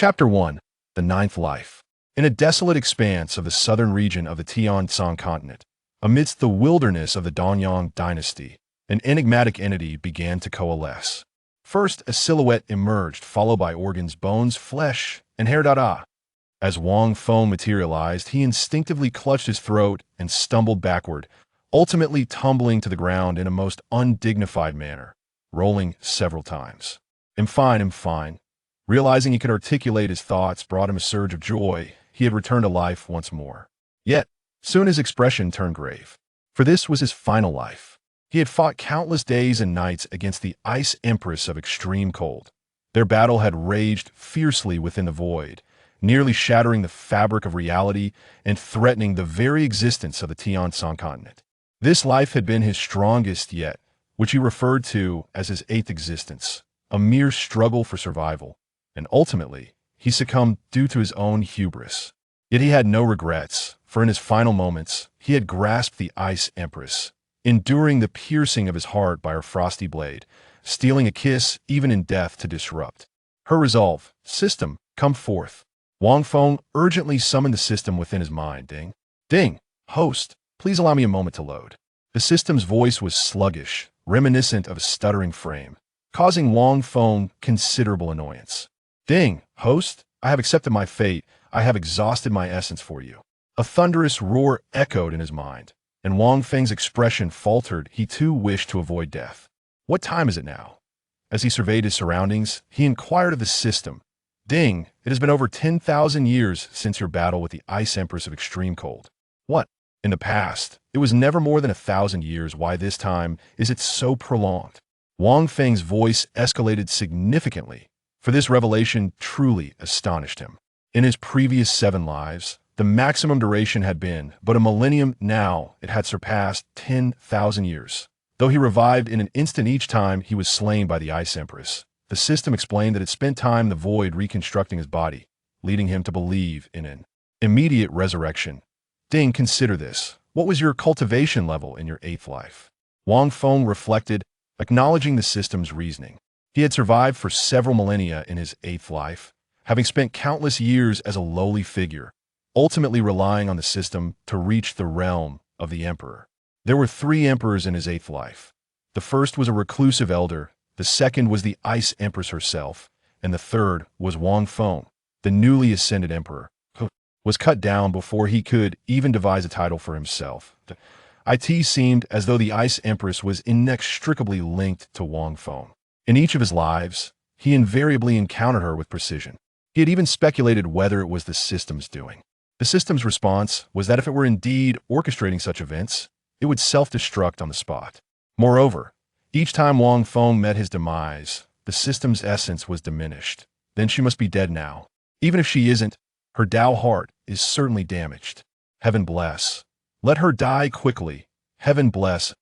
Chapter 1. The Ninth Life. In a desolate expanse of the southern region of the Tian-San continent, amidst the wilderness of the Danyang dynasty, an enigmatic entity began to coalesce. First, a silhouette emerged, followed by organs, bones, flesh, and hair. As Wang Feng materialized, he instinctively clutched his throat and stumbled backward, ultimately tumbling to the ground in a most undignified manner, rolling several times. I'm fine. Realizing he could articulate his thoughts brought him a surge of joy. He had returned to life once more. Yet, soon his expression turned grave. For this was his final life. He had fought countless days and nights against the Ice Empress of extreme cold. Their battle had raged fiercely within the void, nearly shattering the fabric of reality and threatening the very existence of the Tian-San continent. This life had been his strongest yet, which he referred to as his eighth existence, a mere struggle for survival, and ultimately, he succumbed due to his own hubris. Yet he had no regrets, for in his final moments, he had grasped the Ice Empress, enduring the piercing of his heart by her frosty blade, stealing a kiss even in death to disrupt. Her resolve, system, come forth. Wang Feng urgently summoned the system within his mind. Ding. Ding. Host, please allow me a moment to load. The system's voice was sluggish, reminiscent of a stuttering frame, causing Wang Feng considerable annoyance. Ding. Host, I have accepted my fate. I have exhausted my essence for you. A thunderous roar echoed in his mind, and Wang Feng's expression faltered. He too wished to avoid death. What time is it now? As he surveyed his surroundings, he inquired of the system. Ding, it has been over 10,000 years since your battle with the Ice Empress of extreme cold. What? In the past, it was never more than 1,000 years. Why this time is it so prolonged? Wang Feng's voice escalated significantly, for this revelation truly astonished him. In his previous 7 lives, the maximum duration had been but a millennium. Now it had surpassed 10,000 years. Though he revived in an instant each time he was slain by the Ice Empress, the system explained that it spent time in the void reconstructing his body, leading him to believe in an immediate resurrection. Ding, consider this. What was your cultivation level in your 8th life? Wang Feng reflected, acknowledging the system's reasoning. He had survived for several millennia in his 8th life, having spent countless years as a lowly figure, ultimately relying on the system to reach the realm of the emperor. There were 3 emperors in his 8th life. The first was a reclusive elder, the second was the Ice Empress herself, and the third was Wang Feng, the newly ascended emperor, who was cut down before he could even devise a title for himself. It seemed as though the Ice Empress was inextricably linked to Wang Feng. In each of his lives, he invariably encountered her with precision. He had even speculated whether it was the system's doing. The system's response was that if it were indeed orchestrating such events, it would self-destruct on the spot. Moreover, each time Wang Feng met his demise, the system's essence was diminished. Then she must be dead now. Even if she isn't, her Tao heart is certainly damaged. Heaven bless. Let her die quickly. Heaven bless.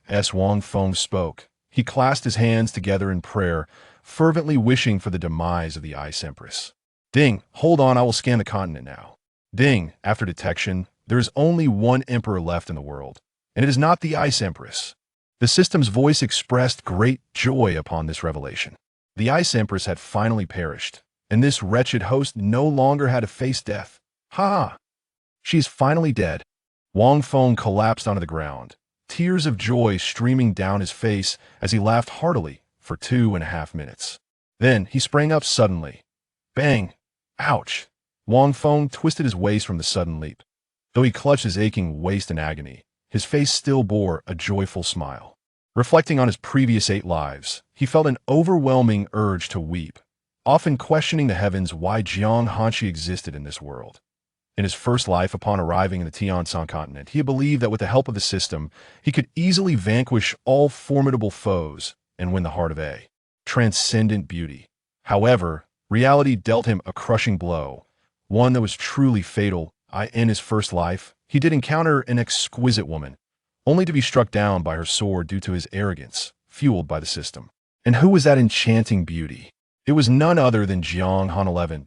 As Wang Feng spoke, he clasped his hands together in prayer, fervently wishing for the demise of the Ice Empress. Ding, hold on, I will scan the continent now. Ding, after detection, there is only one emperor left in the world, and it is not the Ice Empress. The system's voice expressed great joy upon this revelation. The Ice Empress had finally perished, and this wretched host no longer had to face death. Ha! She is finally dead. Wang Feng collapsed onto the ground, tears of joy streaming down his face as he laughed heartily for 2.5 minutes. Then he sprang up suddenly. Bang! Ouch! Wang Feng twisted his waist from the sudden leap. Though he clutched his aching waist in agony, his face still bore a joyful smile. Reflecting on his previous 8 lives, he felt an overwhelming urge to weep, often questioning the heavens why Jiang Hanshi existed in this world. In his first life upon arriving in the Tian-San continent, he had believed that with the help of the system, he could easily vanquish all formidable foes and win the heart of a transcendent beauty. However, reality dealt him a crushing blow, one that was truly fatal. In his first life, he did encounter an exquisite woman, only to be struck down by her sword due to his arrogance, fueled by the system. And who was that enchanting beauty? It was none other than Jiang Han 11.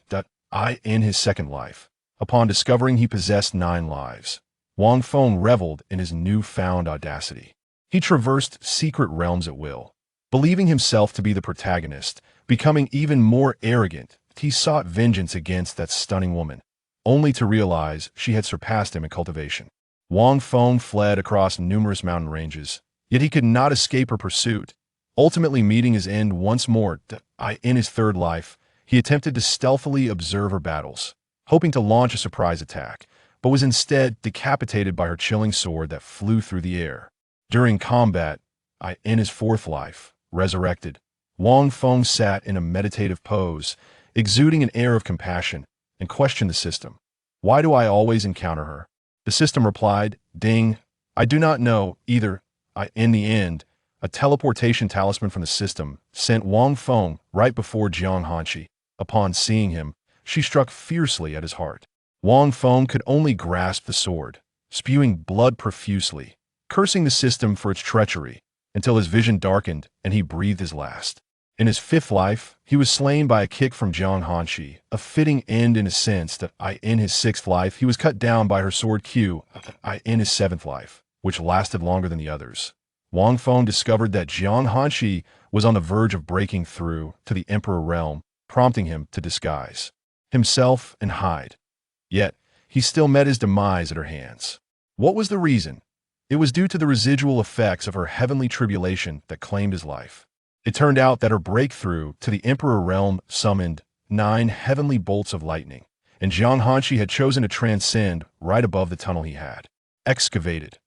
In his second life, upon discovering he possessed 9 lives, Wang Feng reveled in his newfound audacity. He traversed secret realms at will, believing himself to be the protagonist, becoming even more arrogant he sought vengeance against that stunning woman, only to realize she had surpassed him in cultivation. Wang Feng fled across numerous mountain ranges, yet he could not escape her pursuit. Ultimately meeting his end once more, in his third life, he attempted to stealthily observe her battles, hoping to launch a surprise attack, but was instead decapitated by her chilling sword that flew through the air. During combat, in his fourth life, resurrected, Wang Feng sat in a meditative pose, exuding an air of compassion, and questioned the system. Why do I always encounter her? The system replied, Ding, I do not know either. In the end, a teleportation talisman from the system sent Wang Feng right before Jiang Hanshi. Upon seeing him, she struck fiercely at his heart. Wang Feng could only grasp the sword, spewing blood profusely, cursing the system for its treachery, until his vision darkened and he breathed his last. In his fifth life, he was slain by a kick from Jiang Hanshi, a fitting end in a sense that in his sixth life, he was cut down by her sword Q, in his seventh life, which lasted longer than the others. Wang Feng discovered that Jiang Hanshi was on the verge of breaking through to the Emperor realm, prompting him to disguise himself and hide. Yet, he still met his demise at her hands. What was the reason? It was due to the residual effects of her heavenly tribulation that claimed his life. It turned out that her breakthrough to the Emperor realm summoned 9 heavenly bolts of lightning, and Jiang Hanshi had chosen to transcend right above the tunnel he had excavated.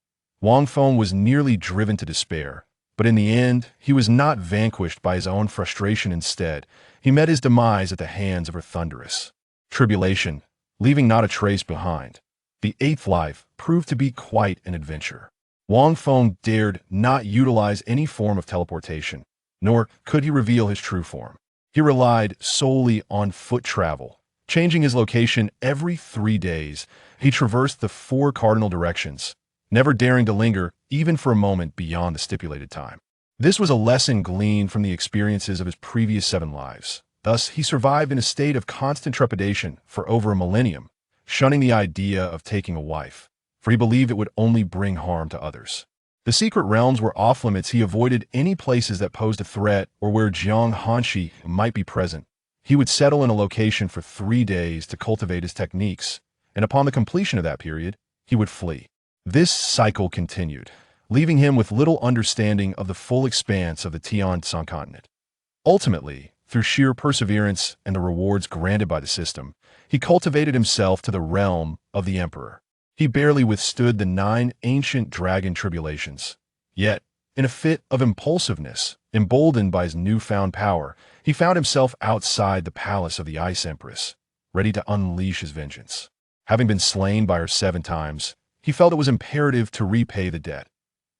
Wang Feng was nearly driven to despair, but in the end, he was not vanquished by his own frustration. Instead, he met his demise at the hands of her thunderous tribulation, leaving not a trace behind. The eighth life proved to be quite an adventure. Wang Feng dared not utilize any form of teleportation, nor could he reveal his true form. He relied solely on foot travel, changing his location every 3 days. He traversed the 4 cardinal directions, never daring to linger even for a moment beyond the stipulated time. This was a lesson gleaned from the experiences of his previous 7 lives. Thus, he survived in a state of constant trepidation for over a millennium, shunning the idea of taking a wife, for he believed it would only bring harm to others. The secret realms were off limits. He avoided any places that posed a threat or where Jiang Hanshi might be present. He would settle in a location for 3 days to cultivate his techniques, and upon the completion of that period, he would flee. This cycle continued, leaving him with little understanding of the full expanse of the Tian subcontinent. Ultimately, through sheer perseverance and the rewards granted by the system, he cultivated himself to the realm of the Emperor. He barely withstood the 9 ancient dragon tribulations. Yet, in a fit of impulsiveness, emboldened by his newfound power, he found himself outside the palace of the Ice Empress, ready to unleash his vengeance. Having been slain by her 7 times, he felt it was imperative to repay the debt.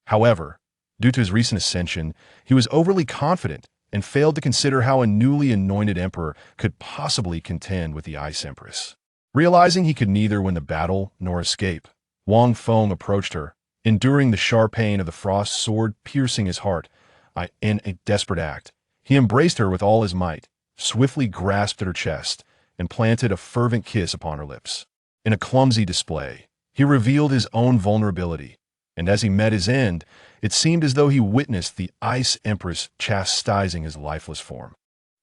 However, due to his recent ascension, he was overly confident and failed to consider how a newly anointed emperor could possibly contend with the Ice Empress. Realizing he could neither win the battle nor escape, Wang Feng approached her, enduring the sharp pain of the frost sword piercing his heart. In a desperate act, he embraced her with all his might, swiftly grasped at her chest, and planted a fervent kiss upon her lips. In a clumsy display, he revealed his own vulnerability, and as he met his end, it seemed as though he witnessed the Ice Empress chastising his lifeless form.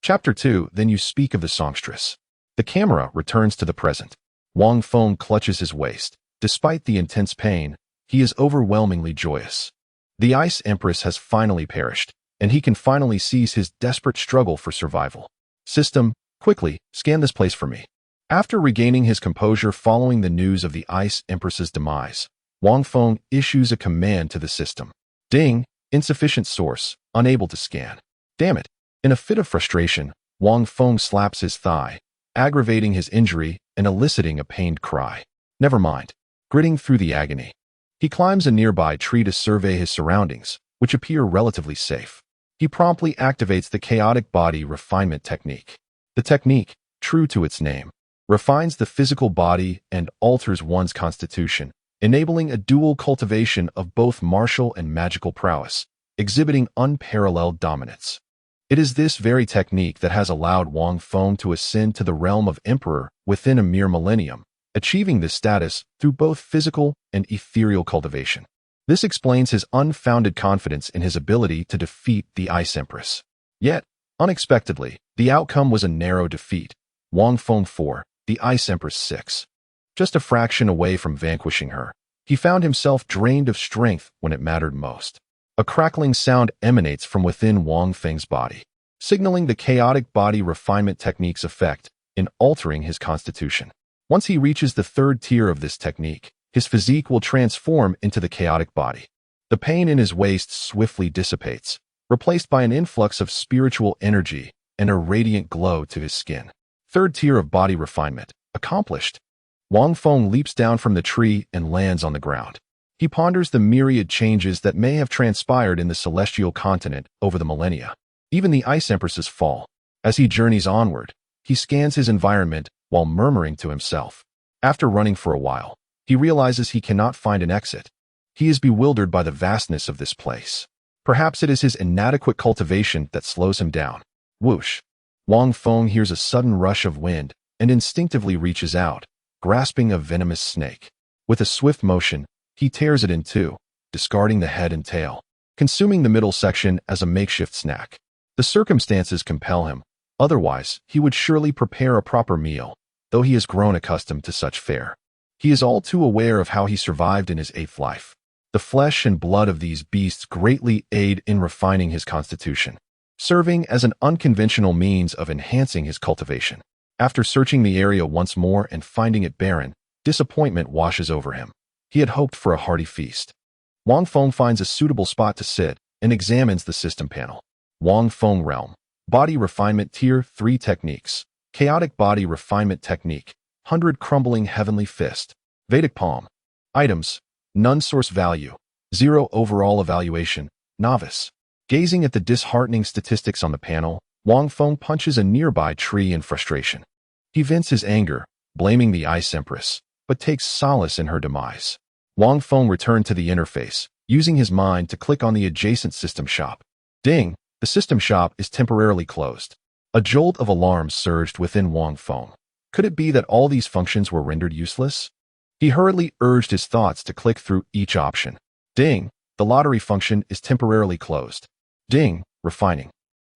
Chapter 2. Then you speak of the songstress. The camera returns to the present. Wang Feng clutches his waist. Despite the intense pain, he is overwhelmingly joyous. The Ice Empress has finally perished, and he can finally cease his desperate struggle for survival. System, quickly, scan this place for me. After regaining his composure following the news of the Ice Empress's demise, Wang Feng issues a command to the system. Ding, insufficient source, unable to scan. Damn it. In a fit of frustration, Wang Feng slaps his thigh, aggravating his injury and eliciting a pained cry. Never mind. Gritting through the agony, he climbs a nearby tree to survey his surroundings, which appear relatively safe. He promptly activates the chaotic body refinement technique. The technique, true to its name, refines the physical body and alters one's constitution, enabling a dual cultivation of both martial and magical prowess, exhibiting unparalleled dominance. It is this very technique that has allowed Wang Feng to ascend to the realm of Emperor within a mere millennium, achieving this status through both physical and ethereal cultivation. This explains his unfounded confidence in his ability to defeat the Ice Empress. Yet, unexpectedly, the outcome was a narrow defeat. Wang Feng 4, the Ice Empress 6. Just a fraction away from vanquishing her, he found himself drained of strength when it mattered most. A crackling sound emanates from within Wang Feng's body, signaling the chaotic body refinement technique's effect in altering his constitution. Once he reaches the third tier of this technique, his physique will transform into the chaotic body. The pain in his waist swiftly dissipates, replaced by an influx of spiritual energy and a radiant glow to his skin. Third tier of body refinement accomplished. Wang Feng leaps down from the tree and lands on the ground. He ponders the myriad changes that may have transpired in the celestial continent over the millennia. Even the Ice Empress's fall. As he journeys onward, he scans his environment while murmuring to himself. After running for a while, he realizes he cannot find an exit. He is bewildered by the vastness of this place. Perhaps it is his inadequate cultivation that slows him down. Whoosh! Wang Feng hears a sudden rush of wind and instinctively reaches out, grasping a venomous snake. With a swift motion, he tears it in two, discarding the head and tail, consuming the middle section as a makeshift snack. The circumstances compel him. Otherwise, he would surely prepare a proper meal, though he has grown accustomed to such fare. He is all too aware of how he survived in his 8th life. The flesh and blood of these beasts greatly aid in refining his constitution, serving as an unconventional means of enhancing his cultivation. After searching the area once more and finding it barren, disappointment washes over him. He had hoped for a hearty feast. Wang Feng finds a suitable spot to sit and examines the system panel. Wang Feng Realm. Body Refinement Tier 3 Techniques. Chaotic Body Refinement Technique. 100 Crumbling Heavenly Fist. Vedic Palm. Items. None source value. 0 overall evaluation. Novice. Gazing at the disheartening statistics on the panel, Wang Feng punches a nearby tree in frustration. He vents his anger, blaming the Ice Empress, but takes solace in her demise. Wang Feng returned to the interface, using his mind to click on the adjacent system shop. Ding! The system shop is temporarily closed. A jolt of alarm surged within Wang Feng. Could it be that all these functions were rendered useless? He hurriedly urged his thoughts to click through each option. Ding! The lottery function is temporarily closed. Ding! Refining.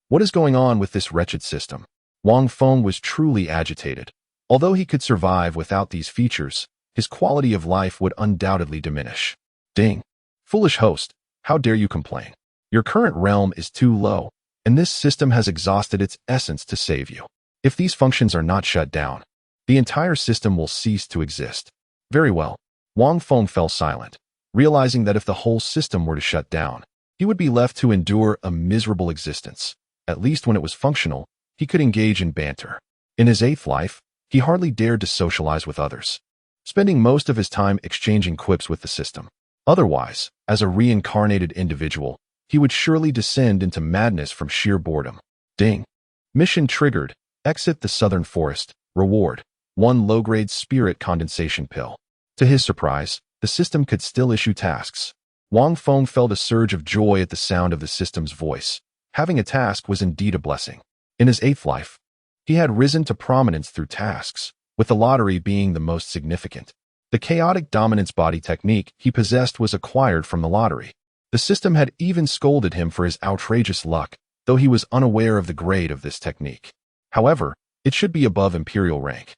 What is going on with this wretched system? Wang Feng was truly agitated. Although he could survive without these features, his quality of life would undoubtedly diminish. Ding! Foolish host, how dare you complain? Your current realm is too low, and this system has exhausted its essence to save you. If these functions are not shut down, the entire system will cease to exist. Very well. Wang Feng fell silent, realizing that if the whole system were to shut down, he would be left to endure a miserable existence. At least when it was functional, he could engage in banter. In his 8th life, he hardly dared to socialize with others, spending most of his time exchanging quips with the system. Otherwise, as a reincarnated individual, he would surely descend into madness from sheer boredom. Ding! Mission triggered. Exit the Southern Forest. Reward. 1 low-grade spirit condensation pill. To his surprise, the system could still issue tasks. Wang Feng felt a surge of joy at the sound of the system's voice. Having a task was indeed a blessing. In his 8th life, he had risen to prominence through tasks, with the lottery being the most significant. The chaotic dominance body technique he possessed was acquired from the lottery. The system had even scolded him for his outrageous luck, though he was unaware of the grade of this technique. However, it should be above imperial rank,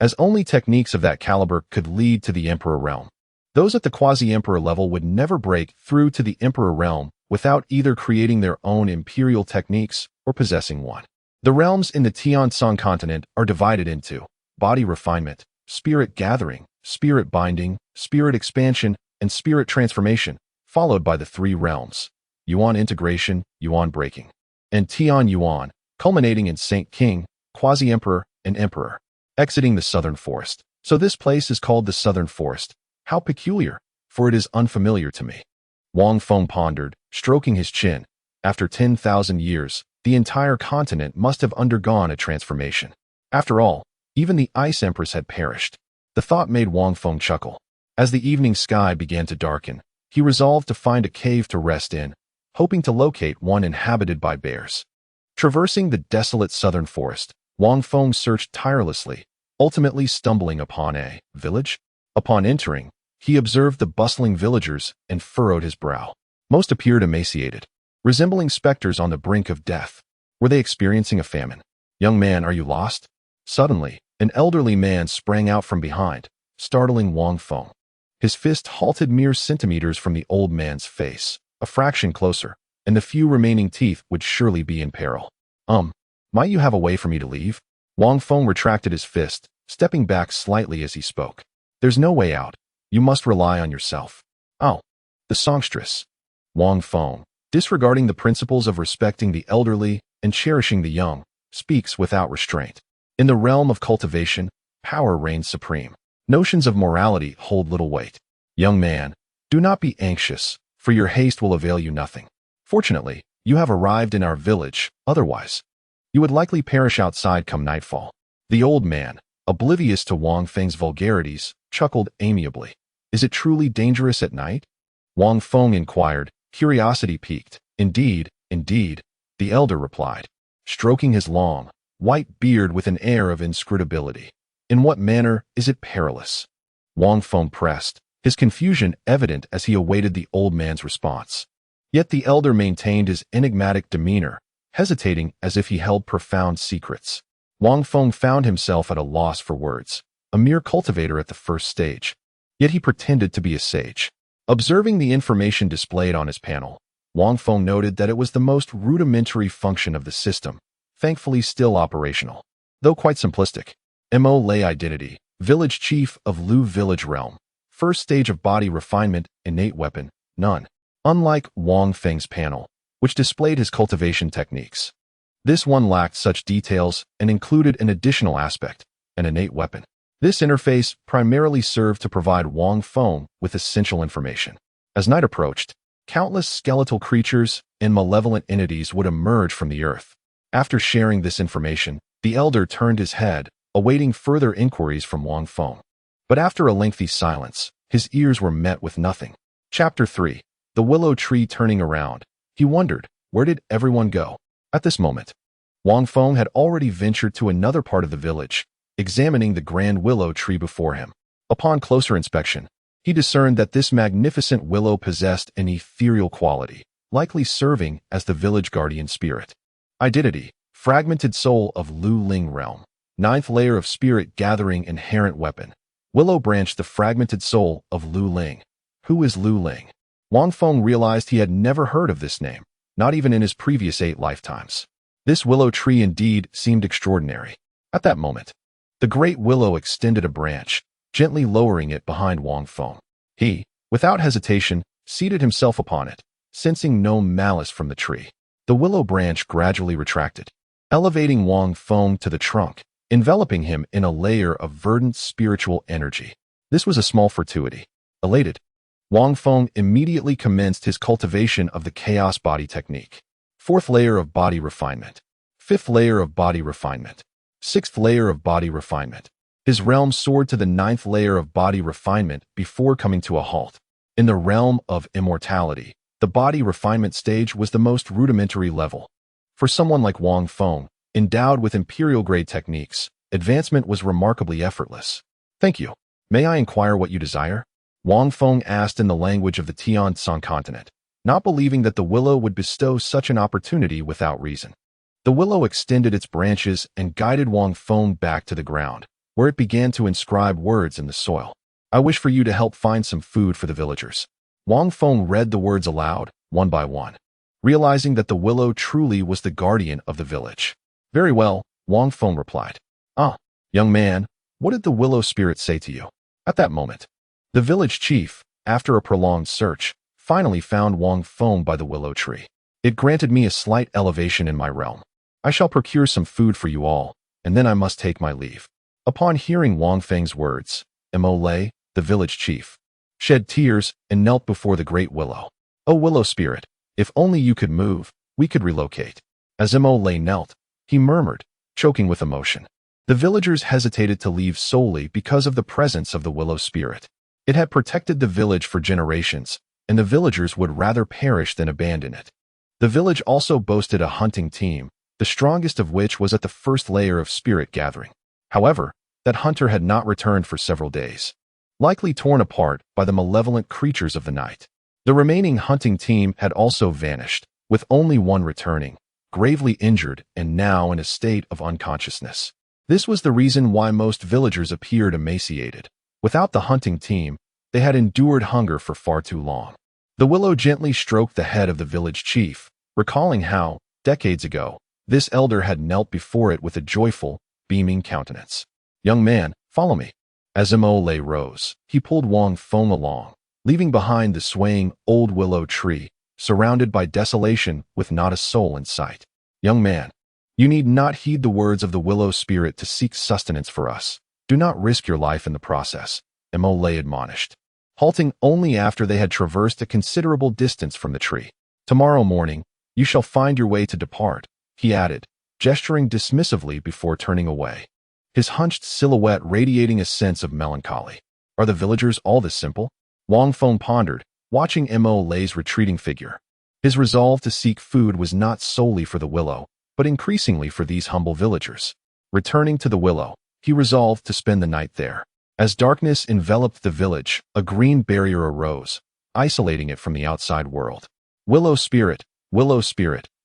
as only techniques of that caliber could lead to the Emperor realm. Those at the quasi-emperor level would never break through to the Emperor realm without either creating their own imperial techniques or possessing one. The realms in the Tianshan continent are divided into body refinement, spirit gathering, spirit binding, spirit expansion, and spirit transformation, followed by the 3 realms, Yuan integration, Yuan breaking, and Tian Yuan, culminating in Saint King, quasi-emperor, and emperor. Exiting the Southern Forest. So this place is called the Southern Forest. How peculiar, for it is unfamiliar to me. Wang Feng pondered, stroking his chin. After 10,000 years, the entire continent must have undergone a transformation. After all, even the Ice Empress had perished. The thought made Wang Feng chuckle. As the evening sky began to darken, he resolved to find a cave to rest in, hoping to locate one inhabited by bears. Traversing the desolate Southern Forest, Wang Feng searched tirelessly, ultimately stumbling upon a village. Upon entering, he observed the bustling villagers and furrowed his brow. Most appeared emaciated, resembling specters on the brink of death. Were they experiencing a famine? Young man, are you lost? Suddenly, an elderly man sprang out from behind, startling Wang Feng. His fist halted mere centimeters from the old man's face, a fraction closer, and the few remaining teeth would surely be in peril. Might you have a way for me to leave? Wang Feng retracted his fist, stepping back slightly as he spoke. There's no way out. You must rely on yourself. Oh, the songstress. Wang Feng, disregarding the principles of respecting the elderly and cherishing the young, speaks without restraint. In the realm of cultivation, power reigns supreme. Notions of morality hold little weight. Young man, do not be anxious, for your haste will avail you nothing. Fortunately, you have arrived in our village, otherwise, you would likely perish outside come nightfall. The old man, oblivious to Wang Feng's vulgarities, chuckled amiably. Is it truly dangerous at night? Wang Feng inquired, curiosity piqued. Indeed, the elder replied, stroking his long, white beard with an air of inscrutability. In what manner is it perilous? Wang Feng pressed, his confusion evident as he awaited the old man's response. Yet the elder maintained his enigmatic demeanor, hesitating as if he held profound secrets. Wang Feng found himself at a loss for words, a mere cultivator at the first stage. Yet he pretended to be a sage. Observing the information displayed on his panel, Wang Feng noted that it was the most rudimentary function of the system, thankfully still operational, though quite simplistic. Mo Lei identity, village chief of Lu village realm. First stage of body refinement, innate weapon, none. Unlike Wang Feng's panel, which displayed his cultivation techniques, this one lacked such details and included an additional aspect, an innate weapon. This interface primarily served to provide Wang Feng with essential information. As night approached, countless skeletal creatures and malevolent entities would emerge from the earth. After sharing this information, the elder turned his head, awaiting further inquiries from Wang Feng. But after a lengthy silence, his ears were met with nothing. Chapter 3. The willow tree turning around. He wondered, where did everyone go? At this moment, Wang Feng had already ventured to another part of the village, examining the grand willow tree before him. Upon closer inspection, he discerned that this magnificent willow possessed an ethereal quality, likely serving as the village guardian spirit. Identity, fragmented soul of Lu Ling realm. Ninth layer of spirit gathering inherent weapon. Willow branch, the fragmented soul of Lu Ling. Who is Lu Ling? Wang Feng realized he had never heard of this name, not even in his previous 8 lifetimes. This willow tree indeed seemed extraordinary. At that moment, the great willow extended a branch, gently lowering it behind Wang Feng. He, without hesitation, seated himself upon it, sensing no malice from the tree. The willow branch gradually retracted, elevating Wang Feng to the trunk, enveloping him in a layer of verdant spiritual energy. This was a small fortuity. Elated, Wang Feng immediately commenced his cultivation of the chaos body technique. 4th layer of body refinement. 5th layer of body refinement. 6th layer of body refinement. His realm soared to the 9th layer of body refinement before coming to a halt. In the realm of immortality, the body refinement stage was the most rudimentary level. For someone like Wang Feng, endowed with imperial-grade techniques, advancement was remarkably effortless. Thank you. May I inquire what you desire? Wang Feng asked in the language of the Tian continent, not believing that the willow would bestow such an opportunity without reason. The willow extended its branches and guided Wang Feng back to the ground, where it began to inscribe words in the soil. I wish for you to help find some food for the villagers. Wang Feng read the words aloud, one by one, realizing that the willow truly was the guardian of the village. Very well, Wang Feng replied. Ah, young man, what did the willow spirit say to you? At that moment, the village chief, after a prolonged search, finally found Wang Feng by the willow tree. It granted me a slight elevation in my realm. I shall procure some food for you all, and then I must take my leave. Upon hearing Wang Feng's words, Mo Lei, the village chief, shed tears and knelt before the great willow. O willow spirit, if only you could move, we could relocate. As Mo Lei knelt, he murmured, choking with emotion. The villagers hesitated to leave solely because of the presence of the willow spirit. It had protected the village for generations, and the villagers would rather perish than abandon it. The village also boasted a hunting team, the strongest of which was at the 1st layer of spirit gathering. However, that hunter had not returned for several days, likely torn apart by the malevolent creatures of the night. The remaining hunting team had also vanished, with only one returning, gravely injured and now in a state of unconsciousness. This was the reason why most villagers appeared emaciated. Without the hunting team, they had endured hunger for far too long. The willow gently stroked the head of the village chief, recalling how, decades ago, this elder had knelt before it with a joyful, beaming countenance. "Young man, follow me." As Mo rose, he pulled Wang Feng along, leaving behind the swaying old willow tree, surrounded by desolation with not a soul in sight. "Young man, you need not heed the words of the willow spirit to seek sustenance for us. Do not risk your life in the process," Mo admonished, halting only after they had traversed a considerable distance from the tree. "Tomorrow morning, you shall find your way to depart," he added, gesturing dismissively before turning away, his hunched silhouette radiating a sense of melancholy. Are the villagers all this simple? Wang Feng pondered, watching Mo's retreating figure. His resolve to seek food was not solely for the willow, but increasingly for these humble villagers. Returning to the willow, he resolved to spend the night there. As darkness enveloped the village, a green barrier arose, isolating it from the outside world. Willow spirit,"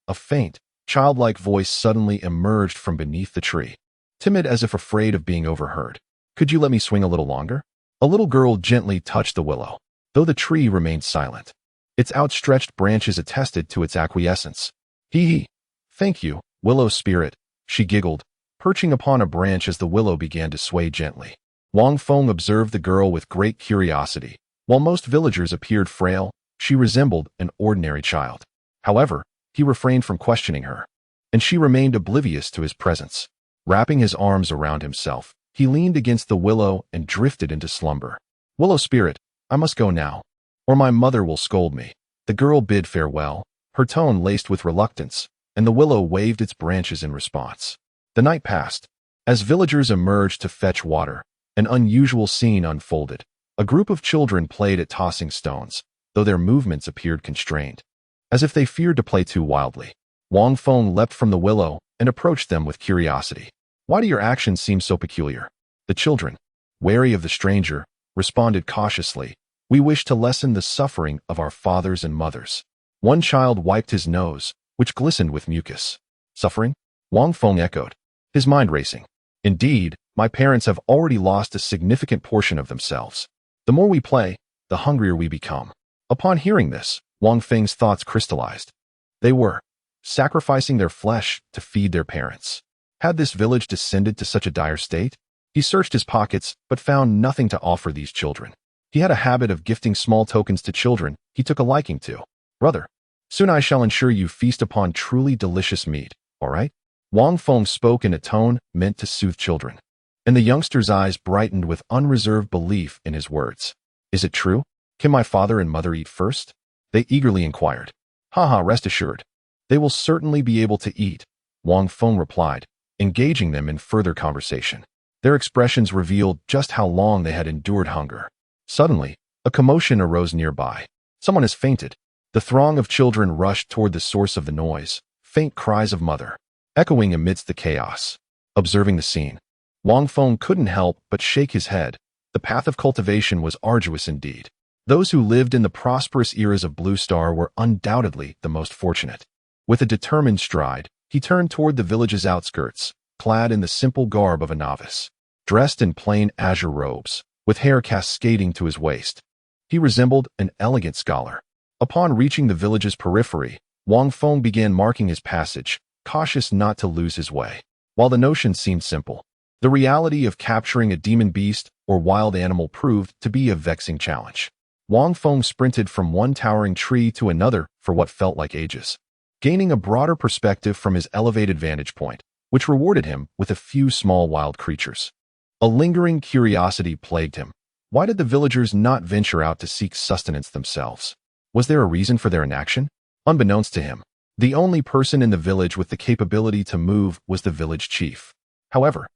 a faint, childlike voice suddenly emerged from beneath the tree, timid as if afraid of being overheard. "Could you let me swing a little longer?" A little girl gently touched the willow, though the tree remained silent. Its outstretched branches attested to its acquiescence. "Hee. Thank you, willow spirit," she giggled, perching upon a branch as the willow began to sway gently. Wang Feng observed the girl with great curiosity. While most villagers appeared frail, she resembled an ordinary child. However, he refrained from questioning her, and she remained oblivious to his presence. Wrapping his arms around himself, he leaned against the willow and drifted into slumber. "Willow spirit, I must go now, or my mother will scold me." The girl bid farewell, her tone laced with reluctance, and the willow waved its branches in response. The night passed. As villagers emerged to fetch water, an unusual scene unfolded. A group of children played at tossing stones, though their movements appeared constrained, as if they feared to play too wildly. Wang Feng leapt from the willow and approached them with curiosity. "Why do your actions seem so peculiar?" The children, wary of the stranger, responded cautiously, "We wish to lessen the suffering of our fathers and mothers." One child wiped his nose, which glistened with mucus. "Suffering?" Wang Feng echoed, his mind racing. "Indeed, my parents have already lost a significant portion of themselves. The more we play, the hungrier we become." Upon hearing this, Wang Feng's thoughts crystallized. They were sacrificing their flesh to feed their parents. Had this village descended to such a dire state? He searched his pockets, but found nothing to offer these children. He had a habit of gifting small tokens to children he took a liking to. "Brother, soon I shall ensure you feast upon truly delicious meat, all right?" Wang Feng spoke in a tone meant to soothe children, and the youngsters' eyes brightened with unreserved belief in his words. "Is it true? Can my father and mother eat first?" they eagerly inquired. "Haha, rest assured. They will certainly be able to eat," Wang Feng replied, engaging them in further conversation. Their expressions revealed just how long they had endured hunger. Suddenly, a commotion arose nearby. "Someone has fainted." The throng of children rushed toward the source of the noise, faint cries of mother, echoing amidst the chaos. Observing the scene, Wang Feng couldn't help but shake his head. The path of cultivation was arduous indeed. Those who lived in the prosperous eras of Blue Star were undoubtedly the most fortunate. With a determined stride, he turned toward the village's outskirts, clad in the simple garb of a novice. Dressed in plain azure robes, with hair cascading to his waist, he resembled an elegant scholar. Upon reaching the village's periphery, Wang Feng began marking his passage, cautious not to lose his way. While the notion seemed simple, the reality of capturing a demon beast or wild animal proved to be a vexing challenge. Wang Feng sprinted from one towering tree to another for what felt like ages, gaining a broader perspective from his elevated vantage point, which rewarded him with a few small wild creatures. A lingering curiosity plagued him. Why did the villagers not venture out to seek sustenance themselves? Was there a reason for their inaction? Unbeknownst to him, the only person in the village with the capability to move was the village chief. However,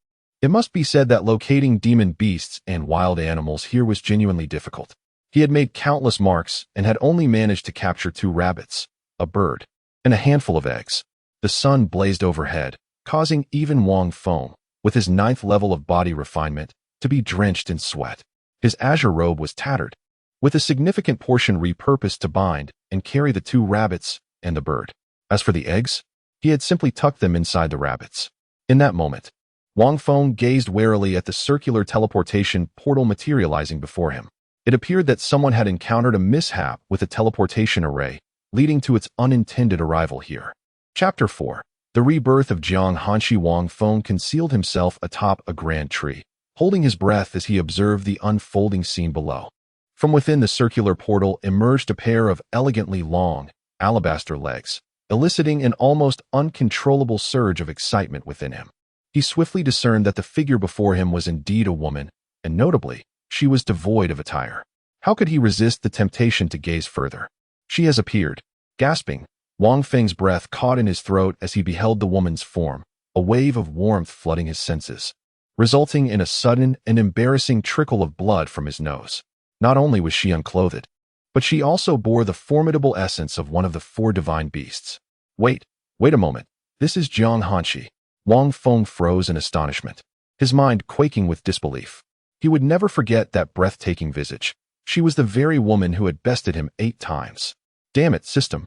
it must be said that locating demon beasts and wild animals here was genuinely difficult. He had made countless marks and had only managed to capture 2 rabbits, a bird, and a handful of eggs. The sun blazed overhead, causing even Wang Feng, with his 9th level of body refinement, to be drenched in sweat. His azure robe was tattered, with a significant portion repurposed to bind and carry the 2 rabbits and the bird. As for the eggs, he had simply tucked them inside the rabbits. In that moment, Wang Feng gazed warily at the circular teleportation portal materializing before him. It appeared that someone had encountered a mishap with a teleportation array, leading to its unintended arrival here. Chapter 4. The rebirth of Jiang Hanshi. Wang Feng concealed himself atop a grand tree, holding his breath as he observed the unfolding scene below. From within the circular portal emerged a pair of elegantly long, alabaster legs, eliciting an almost uncontrollable surge of excitement within him. He swiftly discerned that the figure before him was indeed a woman, and notably, she was devoid of attire. How could he resist the temptation to gaze further? She has appeared. Gasping, Wang Feng's breath caught in his throat as he beheld the woman's form, a wave of warmth flooding his senses, resulting in a sudden and embarrassing trickle of blood from his nose. Not only was she unclothed, but she also bore the formidable essence of one of the four divine beasts. Wait a moment. This is Jiang Hanshi. Wang Feng froze in astonishment, his mind quaking with disbelief. He would never forget that breathtaking visage. She was the very woman who had bested him 8 times. Damn it, system.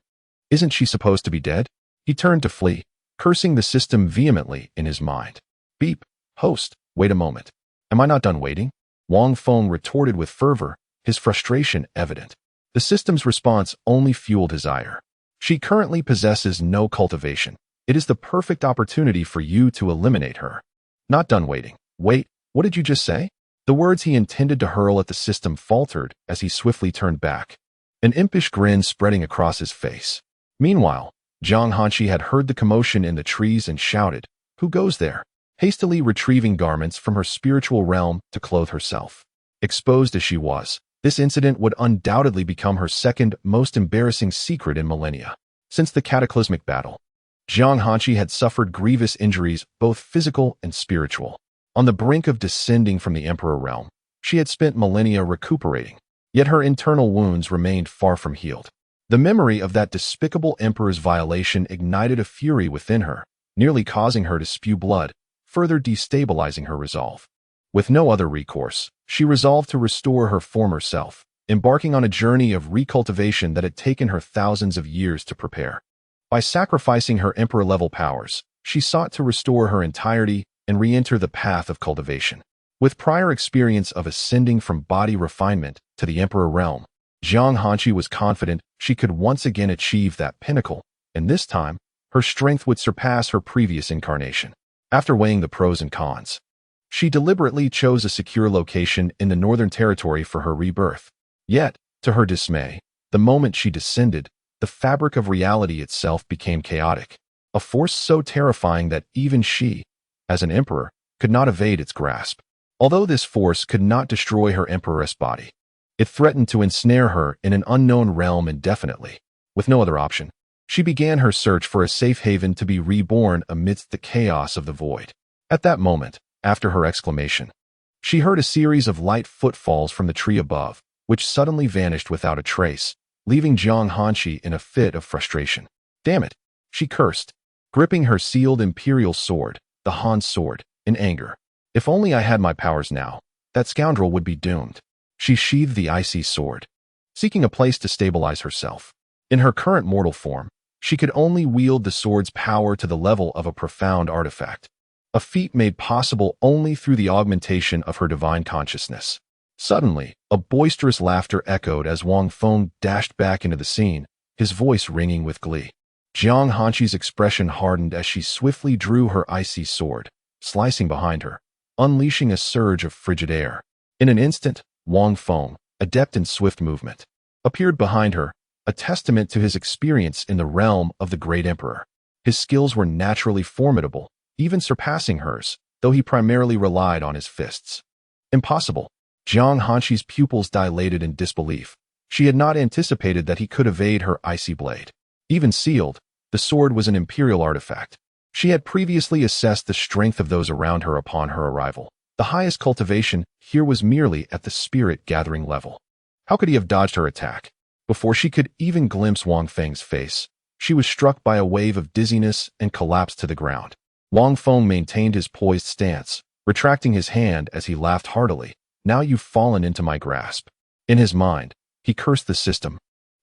Isn't she supposed to be dead? He turned to flee, cursing the system vehemently in his mind. Beep. Host, wait a moment. Am I not done waiting? Wang Feng retorted with fervor, his frustration evident. The system's response only fueled his ire. She currently possesses no cultivation. It is the perfect opportunity for you to eliminate her. Not done waiting. Wait, what did you just say? The words he intended to hurl at the system faltered as he swiftly turned back, an impish grin spreading across his face. Meanwhile, Jiang Hanshi had heard the commotion in the trees and shouted, "Who goes there?" hastily retrieving garments from her spiritual realm to clothe herself. Exposed as she was, this incident would undoubtedly become her second most embarrassing secret in millennia. Since the cataclysmic battle, Jiang Hanshi had suffered grievous injuries, both physical and spiritual. On the brink of descending from the Emperor realm, she had spent millennia recuperating, yet her internal wounds remained far from healed. The memory of that despicable Emperor's violation ignited a fury within her, nearly causing her to spew blood, further destabilizing her resolve. With no other recourse, she resolved to restore her former self, embarking on a journey of recultivation that had taken her thousands of years to prepare. By sacrificing her Emperor-level powers, she sought to restore her entirety and re-enter the path of cultivation. With prior experience of ascending from body refinement to the Emperor realm, Jiang Hanshi was confident she could once again achieve that pinnacle, and this time, her strength would surpass her previous incarnation. After weighing the pros and cons, she deliberately chose a secure location in the Northern Territory for her rebirth. Yet, to her dismay, the moment she descended, the fabric of reality itself became chaotic, a force so terrifying that even she, as an emperor, could not evade its grasp. Although this force could not destroy her empress body, it threatened to ensnare her in an unknown realm indefinitely. With no other option, she began her search for a safe haven to be reborn amidst the chaos of the void. At that moment, after her exclamation, she heard a series of light footfalls from the tree above, which suddenly vanished without a trace, leaving Jiang Hanshi in a fit of frustration. Damn it, she cursed, gripping her sealed imperial sword, the Han's sword, in anger. If only I had my powers now, that scoundrel would be doomed. She sheathed the icy sword, seeking a place to stabilize herself. In her current mortal form, she could only wield the sword's power to the level of a profound artifact, a feat made possible only through the augmentation of her divine consciousness. Suddenly, a boisterous laughter echoed as Wang Feng dashed back into the scene, his voice ringing with glee. Jiang Hanshi's expression hardened as she swiftly drew her icy sword, slicing behind her, unleashing a surge of frigid air. In an instant, Wang Feng, adept in swift movement, appeared behind her, a testament to his experience in the realm of the great emperor. His skills were naturally formidable, even surpassing hers, though he primarily relied on his fists. Impossible. Jiang Hanshi's pupils dilated in disbelief. She had not anticipated that he could evade her icy blade. Even sealed, the sword was an imperial artifact. She had previously assessed the strength of those around her upon her arrival. The highest cultivation here was merely at the spirit-gathering level. How could he have dodged her attack? Before she could even glimpse Wang Feng's face, she was struck by a wave of dizziness and collapsed to the ground. Wang Feng maintained his poised stance, retracting his hand as he laughed heartily. Now you've fallen into my grasp. In his mind, he cursed the system,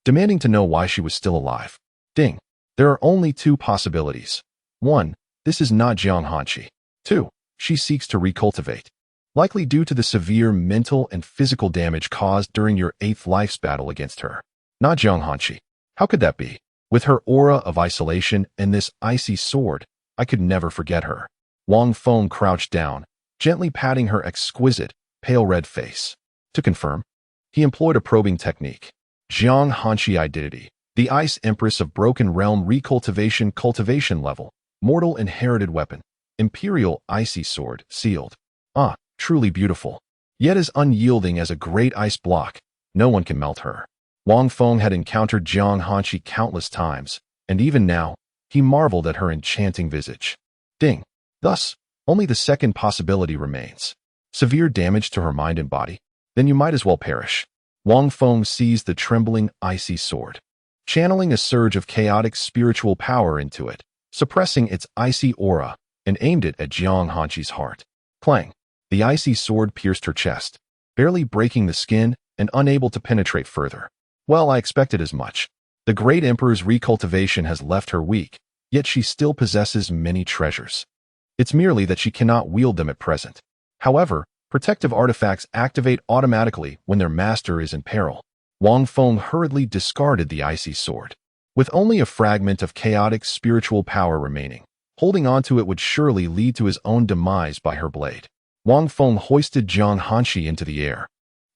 demanding to know why she was still alive. Ding. There are only 2 possibilities. 1. This is not Jiang Hanshi. 2. she seeks to recultivate, likely due to the severe mental and physical damage caused during your 8th life's battle against her. Not Jiang Hanqi. How could that be? With her aura of isolation and this icy sword, I could never forget her. Wang Feng crouched down, gently patting her exquisite, pale red face. To confirm, he employed a probing technique. Jiang Hanqi identity. The Ice Empress of Broken Realm Recultivation Cultivation Level. Mortal Inherited Weapon. Imperial Icy Sword. Sealed. Ah, truly beautiful. Yet as unyielding as a great ice block, no one can melt her. Wang Feng had encountered Jiang Hanqi countless times, and even now, he marveled at her enchanting visage. Ding. Thus, only the second possibility remains. Severe damage to her mind and body? Then you might as well perish. Wang Feng seized the trembling, icy sword, channeling a surge of chaotic spiritual power into it, suppressing its icy aura, and aimed it at Jiang Hanqi's heart. Clang! The icy sword pierced her chest, barely breaking the skin and unable to penetrate further. Well, I expected as much. The great emperor's recultivation has left her weak, yet she still possesses many treasures. It's merely that she cannot wield them at present. However, protective artifacts activate automatically when their master is in peril. Wang Feng hurriedly discarded the icy sword. With only a fragment of chaotic spiritual power remaining, holding onto it would surely lead to his own demise by her blade. Wang Feng hoisted Jiang Hanqi into the air,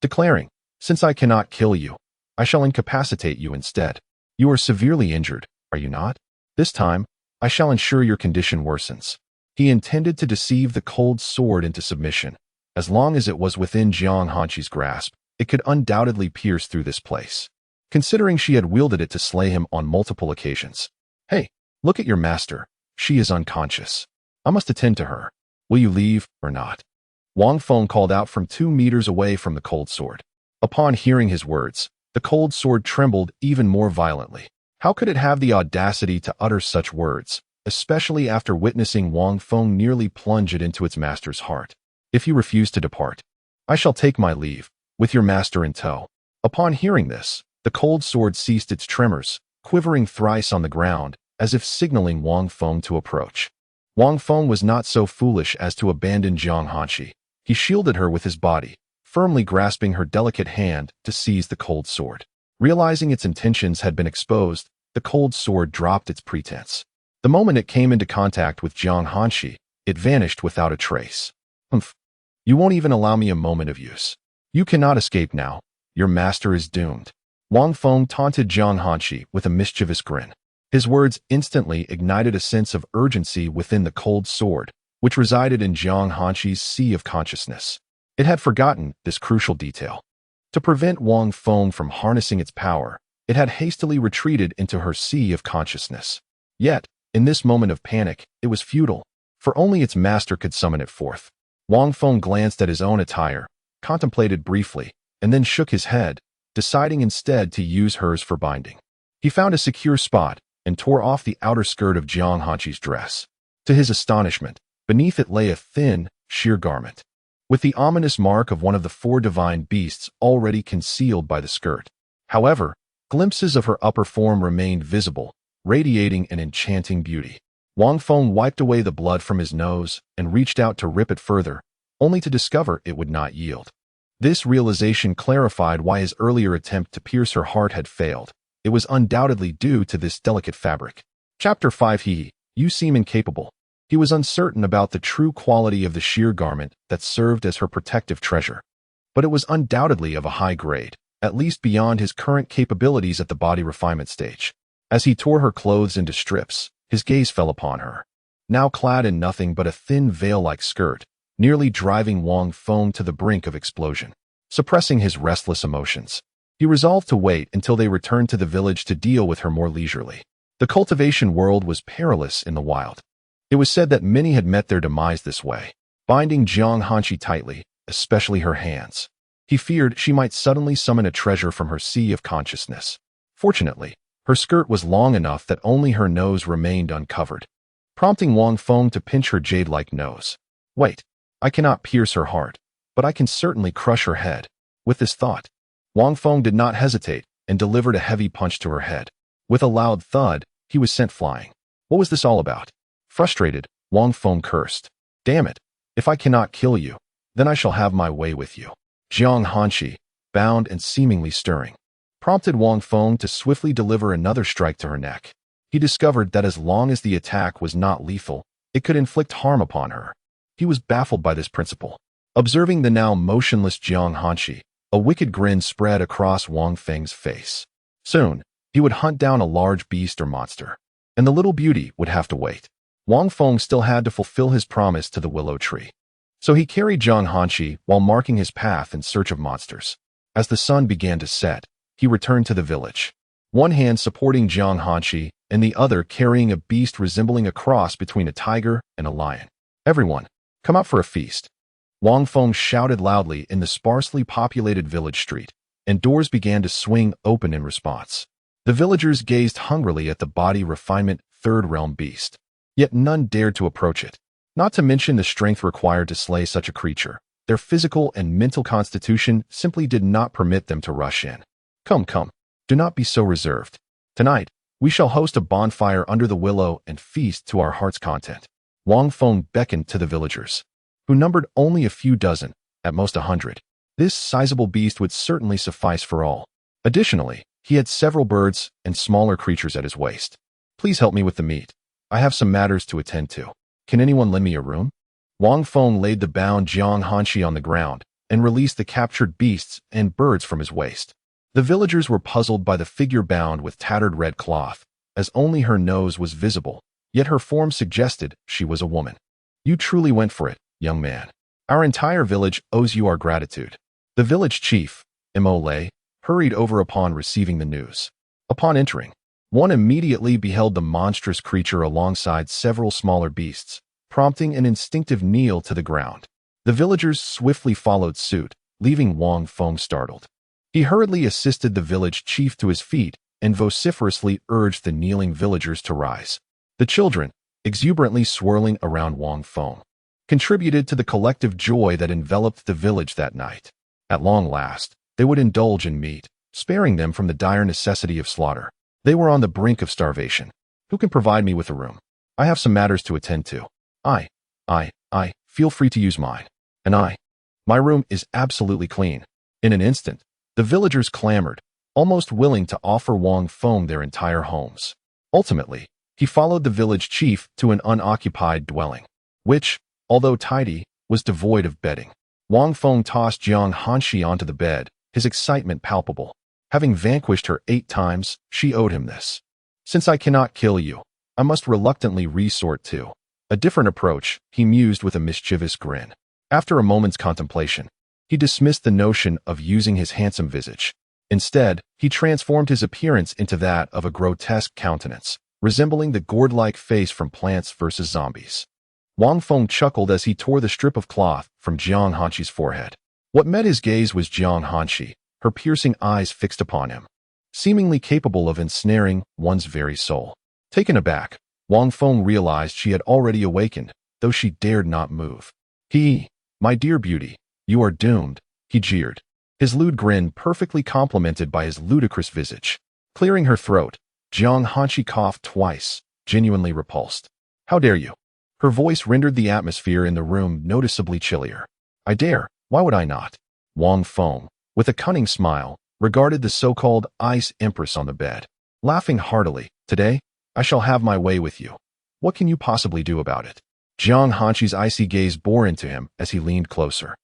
declaring, "Since I cannot kill you, I shall incapacitate you instead. You are severely injured, are you not? This time, I shall ensure your condition worsens." He intended to deceive the cold sword into submission. As long as it was within Jiang Hanqi's grasp, it could undoubtedly pierce through this place, considering she had wielded it to slay him on multiple occasions. "Hey, look at your master. She is unconscious. I must attend to her. Will you leave or not?" Wang Feng called out from 2 meters away from the cold sword. Upon hearing his words, the cold sword trembled even more violently. How could it have the audacity to utter such words, especially after witnessing Wang Feng nearly plunge it into its master's heart? "If you refuse to depart, I shall take my leave, with your master in tow." Upon hearing this, the cold sword ceased its tremors, quivering thrice on the ground, as if signaling Wang Feng to approach. Wang Feng was not so foolish as to abandon Jiang Hanqi. He shielded her with his body, firmly grasping her delicate hand to seize the cold sword. Realizing its intentions had been exposed, the cold sword dropped its pretense. The moment it came into contact with Jiang Hanqi, it vanished without a trace. "Humph! You won't even allow me a moment of use. You cannot escape now. Your master is doomed." Wang Feng taunted Jiang Hanqi with a mischievous grin. His words instantly ignited a sense of urgency within the cold sword, which resided in Jiang Hanqi's sea of consciousness. It had forgotten this crucial detail. To prevent Wang Feng from harnessing its power, it had hastily retreated into her sea of consciousness. Yet, in this moment of panic, it was futile, for only its master could summon it forth. Wang Feng glanced at his own attire, contemplated briefly, and then shook his head, deciding instead to use hers for binding. He found a secure spot and tore off the outer skirt of Jiang Hanqi's dress. To his astonishment, beneath it lay a thin, sheer garment, with the ominous mark of one of the 4 divine beasts already concealed by the skirt. However, glimpses of her upper form remained visible, radiating an enchanting beauty. Wang Feng wiped away the blood from his nose and reached out to rip it further, only to discover it would not yield. This realization clarified why his earlier attempt to pierce her heart had failed. It was undoubtedly due to this delicate fabric. Chapter 5. You seem incapable. He was uncertain about the true quality of the sheer garment that served as her protective treasure. But it was undoubtedly of a high grade, at least beyond his current capabilities at the body refinement stage. As he tore her clothes into strips, his gaze fell upon her, now clad in nothing but a thin veil-like skirt, nearly driving Wang Feng to the brink of explosion. Suppressing his restless emotions, he resolved to wait until they returned to the village to deal with her more leisurely. The cultivation world was perilous in the wild. It was said that many had met their demise this way, binding Jiang Hanqi tightly, especially her hands. He feared she might suddenly summon a treasure from her sea of consciousness. Fortunately, her skirt was long enough that only her nose remained uncovered, prompting Wang Feng to pinch her jade-like nose. "Wait, I cannot pierce her heart, but I can certainly crush her head." With this thought, Wang Feng did not hesitate and delivered a heavy punch to her head. With a loud thud, he was sent flying. What was this all about? Frustrated, Wang Feng cursed. "Damn it, If I cannot kill you, then I shall have my way with you. Jiang Hanshi, bound and seemingly stirring, prompted Wang Feng to swiftly deliver another strike to her neck. He discovered that as long as the attack was not lethal, it could inflict harm upon her. He was baffled by this principle. Observing the now motionless Jiang Hanshi, a wicked grin spread across Wang Feng's face. Soon, he would hunt down a large beast or monster, and the little beauty would have to wait. Wang Feng still had to fulfill his promise to the willow tree. So he carried Jiang Hanshi while marking his path in search of monsters. As the sun began to set, he returned to the village, one hand supporting Jiang Hanshi and the other carrying a beast resembling a cross between a tiger and a lion. Everyone, come out for a feast. Wang Feng shouted loudly in the sparsely populated village street, and doors began to swing open in response. The villagers gazed hungrily at the body refinement third realm beast, yet none dared to approach it. Not to mention the strength required to slay such a creature. Their physical and mental constitution simply did not permit them to rush in. Come, do not be so reserved. Tonight, we shall host a bonfire under the willow and feast to our heart's content. Wang Feng beckoned to the villagers, who numbered only a few dozen, at most 100. This sizable beast would certainly suffice for all. Additionally, he had several birds and smaller creatures at his waist. Please help me with the meat. I have some matters to attend to. Can anyone lend me a room? Wang Feng laid the bound Jiang Hanshi on the ground and released the captured beasts and birds from his waist. The villagers were puzzled by the figure bound with tattered red cloth, as only her nose was visible, yet her form suggested she was a woman. You truly went for it, young man. Our entire village owes you our gratitude. The village chief, Mo, hurried over upon receiving the news. Upon entering, one immediately beheld the monstrous creature alongside several smaller beasts, prompting an instinctive kneel to the ground. The villagers swiftly followed suit, leaving Wang Feng startled. He hurriedly assisted the village chief to his feet and vociferously urged the kneeling villagers to rise. The children, exuberantly swirling around Wang Feng, contributed to the collective joy that enveloped the village that night. At long last, they would indulge in meat, sparing them from the dire necessity of slaughter. They were on the brink of starvation. Who can provide me with a room? I have some matters to attend to. Feel free to use mine. And my room is absolutely clean. In an instant, the villagers clamored, almost willing to offer Wang Feng their entire homes. Ultimately, he followed the village chief to an unoccupied dwelling, which, although tidy, was devoid of bedding. Wang Feng tossed Jiang Hanshi onto the bed, his excitement palpable. Having vanquished her 8 times, she owed him this. Since I cannot kill you, I must reluctantly resort to a different approach, he mused with a mischievous grin. After a moment's contemplation, he dismissed the notion of using his handsome visage. Instead, he transformed his appearance into that of a grotesque countenance, resembling the gourd-like face from Plants vs. Zombies. Wang Feng chuckled as he tore the strip of cloth from Jiang Hanshi's forehead. What met his gaze was Jiang Hanshi, her piercing eyes fixed upon him, seemingly capable of ensnaring one's very soul. Taken aback, Wang Feng realized she had already awakened, though she dared not move. My dear beauty, you are doomed, he jeered, his lewd grin perfectly complemented by his ludicrous visage. Clearing her throat, Jiang Hanshi coughed twice, genuinely repulsed. How dare you? Her voice rendered the atmosphere in the room noticeably chillier. I dare, why would I not? Wang Feng, with a cunning smile, regarded the so-called ice empress on the bed. Laughing heartily, today, I shall have my way with you. What can you possibly do about it? Jiang Hanshi's icy gaze bore into him as he leaned closer.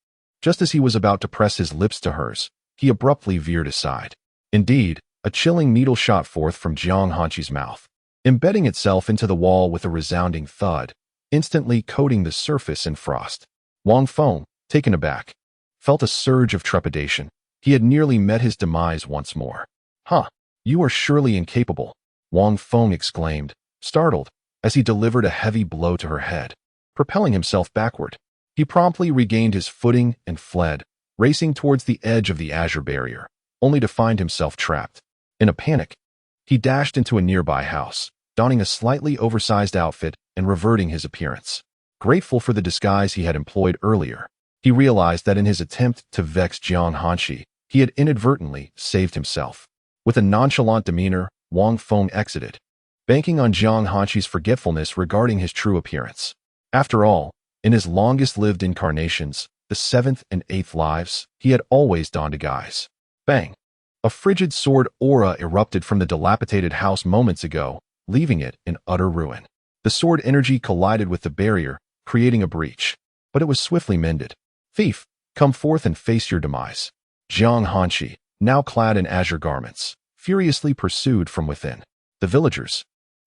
Just as he was about to press his lips to hers, he abruptly veered aside. Indeed, a chilling needle shot forth from Jiang Hanshi's mouth, embedding itself into the wall with a resounding thud, instantly coating the surface in frost. Wang Feng, taken aback, felt a surge of trepidation. He had nearly met his demise once more. You are surely incapable, Wang Feng exclaimed, startled, as he delivered a heavy blow to her head. Propelling himself backward, he promptly regained his footing and fled, racing towards the edge of the azure barrier, only to find himself trapped. In a panic, he dashed into a nearby house, donning a slightly oversized outfit and reverting his appearance. Grateful for the disguise he had employed earlier, he realized that in his attempt to vex Jiang Hanshi, he had inadvertently saved himself. With a nonchalant demeanor, Wang Feng exited, banking on Jiang Hanshi's forgetfulness regarding his true appearance. After all, In his longest-lived incarnations, the 7th and 8th lives, he had always donned a guise. Bang! A frigid sword aura erupted from the dilapidated house moments ago, leaving it in utter ruin. The sword energy collided with the barrier, creating a breach. But it was swiftly mended. Thief, come forth and face your demise. Jiang Hanshi, now clad in azure garments, furiously pursued from within. The villagers,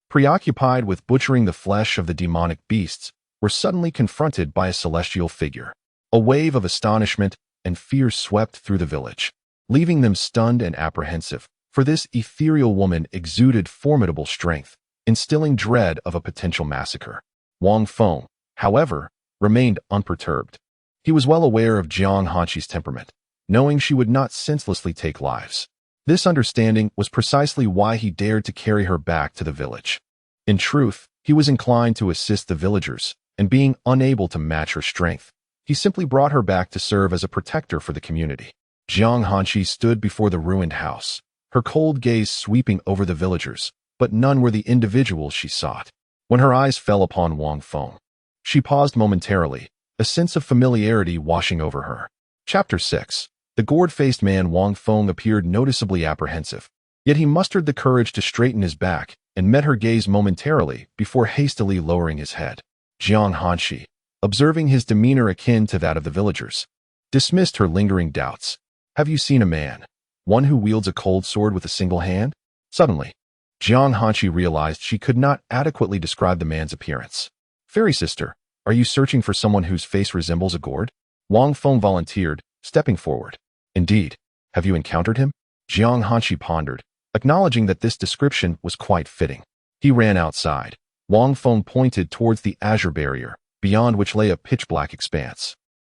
preoccupied with butchering the flesh of the demonic beasts, were suddenly confronted by a celestial figure. A wave of astonishment and fear swept through the village, leaving them stunned and apprehensive, for this ethereal woman exuded formidable strength, instilling dread of a potential massacre. Wang Feng, however, remained unperturbed. He was well aware of Jiang Hanshi's temperament, knowing she would not senselessly take lives. This understanding was precisely why he dared to carry her back to the village. In truth, he was inclined to assist the villagers, and being unable to match her strength, he simply brought her back to serve as a protector for the community. Jiang Hanshi stood before the ruined house, her cold gaze sweeping over the villagers, but none were the individuals she sought. When her eyes fell upon Wang Feng, she paused momentarily, a sense of familiarity washing over her. Chapter 6. The gourd-faced man Wang Feng appeared noticeably apprehensive, yet he mustered the courage to straighten his back and met her gaze momentarily before hastily lowering his head. Jiang Hanshi, observing his demeanor akin to that of the villagers, dismissed her lingering doubts. Have you seen a man? One who wields a cold sword with a single hand? Suddenly, Jiang Hanshi realized she could not adequately describe the man's appearance. Fairy sister, are you searching for someone whose face resembles a gourd? Wang Feng volunteered, stepping forward. Indeed. Have you encountered him? Jiang Hanshi pondered, acknowledging that this description was quite fitting. He ran outside. Wang Feng pointed towards the azure barrier, beyond which lay a pitch-black expanse,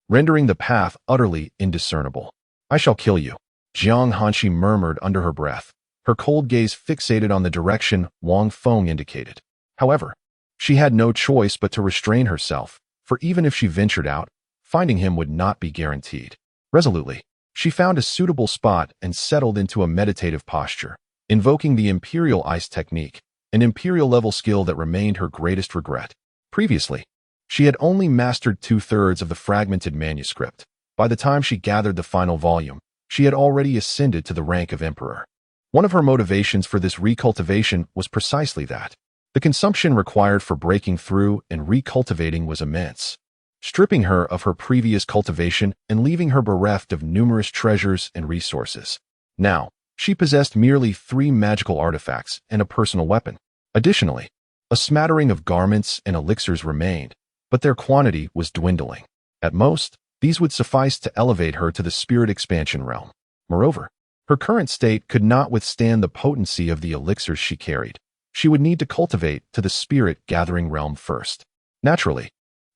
rendering the path utterly indiscernible. I shall kill you, Jiang Hanshi murmured under her breath, her cold gaze fixated on the direction Wang Feng indicated. However, she had no choice but to restrain herself, for even if she ventured out, finding him would not be guaranteed. Resolutely, she found a suitable spot and settled into a meditative posture, invoking the Imperial Ice technique, an Imperial-level skill that remained her greatest regret. Previously, she had only mastered 2/3 of the fragmented manuscript. By the time she gathered the final volume, she had already ascended to the rank of Emperor. One of her motivations for this recultivation was precisely that. The consumption required for breaking through and recultivating was immense, stripping her of her previous cultivation and leaving her bereft of numerous treasures and resources. Now, she possessed merely 3 magical artifacts and a personal weapon. Additionally, a smattering of garments and elixirs remained, but their quantity was dwindling. At most, these would suffice to elevate her to the spirit expansion realm. Moreover, her current state could not withstand the potency of the elixirs she carried. She would need to cultivate to the spirit gathering realm first. Naturally,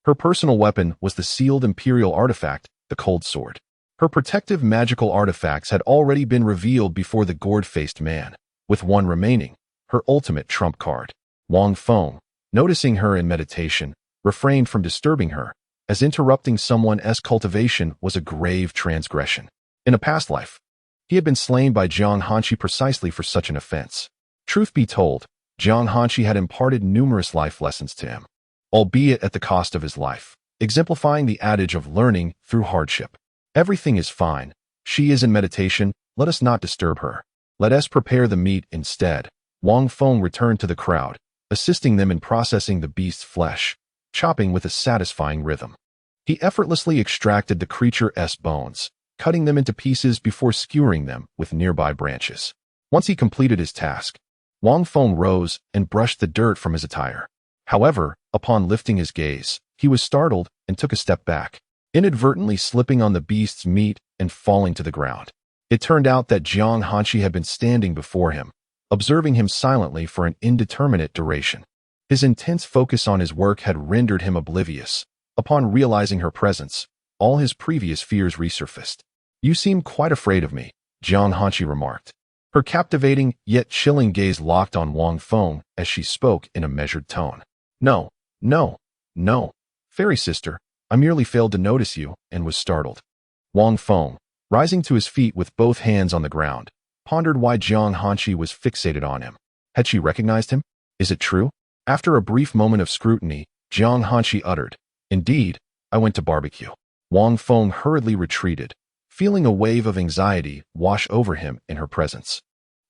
her personal weapon was the sealed Imperial artifact, the cold sword. Her protective magical artifacts had already been revealed before the gourd-faced man, with one remaining, her ultimate trump card. Wang Feng, noticing her in meditation, refrained from disturbing her, as interrupting someone's cultivation was a grave transgression. In a past life, he had been slain by Jiang Hanshi precisely for such an offense. Truth be told, Jiang Hanshi had imparted numerous life lessons to him, albeit at the cost of his life, exemplifying the adage of learning through hardship. Everything is fine. She is in meditation. Let us not disturb her. Let us prepare the meat instead. Wang Feng returned to the crowd, assisting them in processing the beast's flesh, chopping with a satisfying rhythm. He effortlessly extracted the creature's bones, cutting them into pieces before skewering them with nearby branches. Once he completed his task, Wang Feng rose and brushed the dirt from his attire. However, upon lifting his gaze, he was startled and took a step back, inadvertently slipping on the beast's meat and falling to the ground. It turned out that Jiang Hanshi had been standing before him, observing him silently for an indeterminate duration. His intense focus on his work had rendered him oblivious. Upon realizing her presence, all his previous fears resurfaced. You seem quite afraid of me, Jiang Hanshi remarked. Her captivating yet chilling gaze locked on Wang Feng as she spoke in a measured tone. No, fairy sister, I merely failed to notice you and was startled. Wang Feng, rising to his feet with both hands on the ground, pondered why Jiang Hanshi was fixated on him. Had she recognized him? Is it true? After a brief moment of scrutiny, Jiang Hanshi uttered, Indeed, I went to barbecue. Wang Feng hurriedly retreated, feeling a wave of anxiety wash over him in her presence,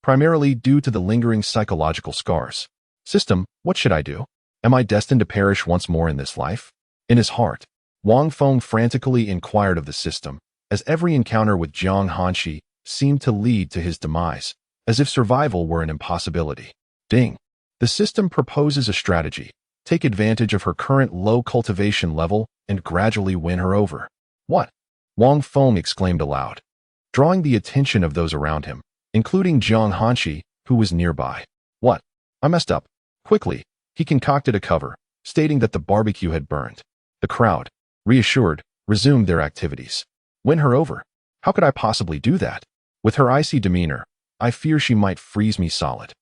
primarily due to the lingering psychological scars. System, what should I do? Am I destined to perish once more in this life? In his heart, Wang Feng frantically inquired of the system, as every encounter with Jiang Hanshi seemed to lead to his demise, as if survival were an impossibility. Ding. The system proposes a strategy. Take advantage of her current low cultivation level and gradually win her over. What? Wang Feng exclaimed aloud, drawing the attention of those around him, including Jiang Hanshi, who was nearby. What? I messed up. Quickly, he concocted a cover, stating that the barbecue had burned. The crowd, reassured, resumed their activities. Win her over? How could I possibly do that? With her icy demeanor, I fear she might freeze me solid.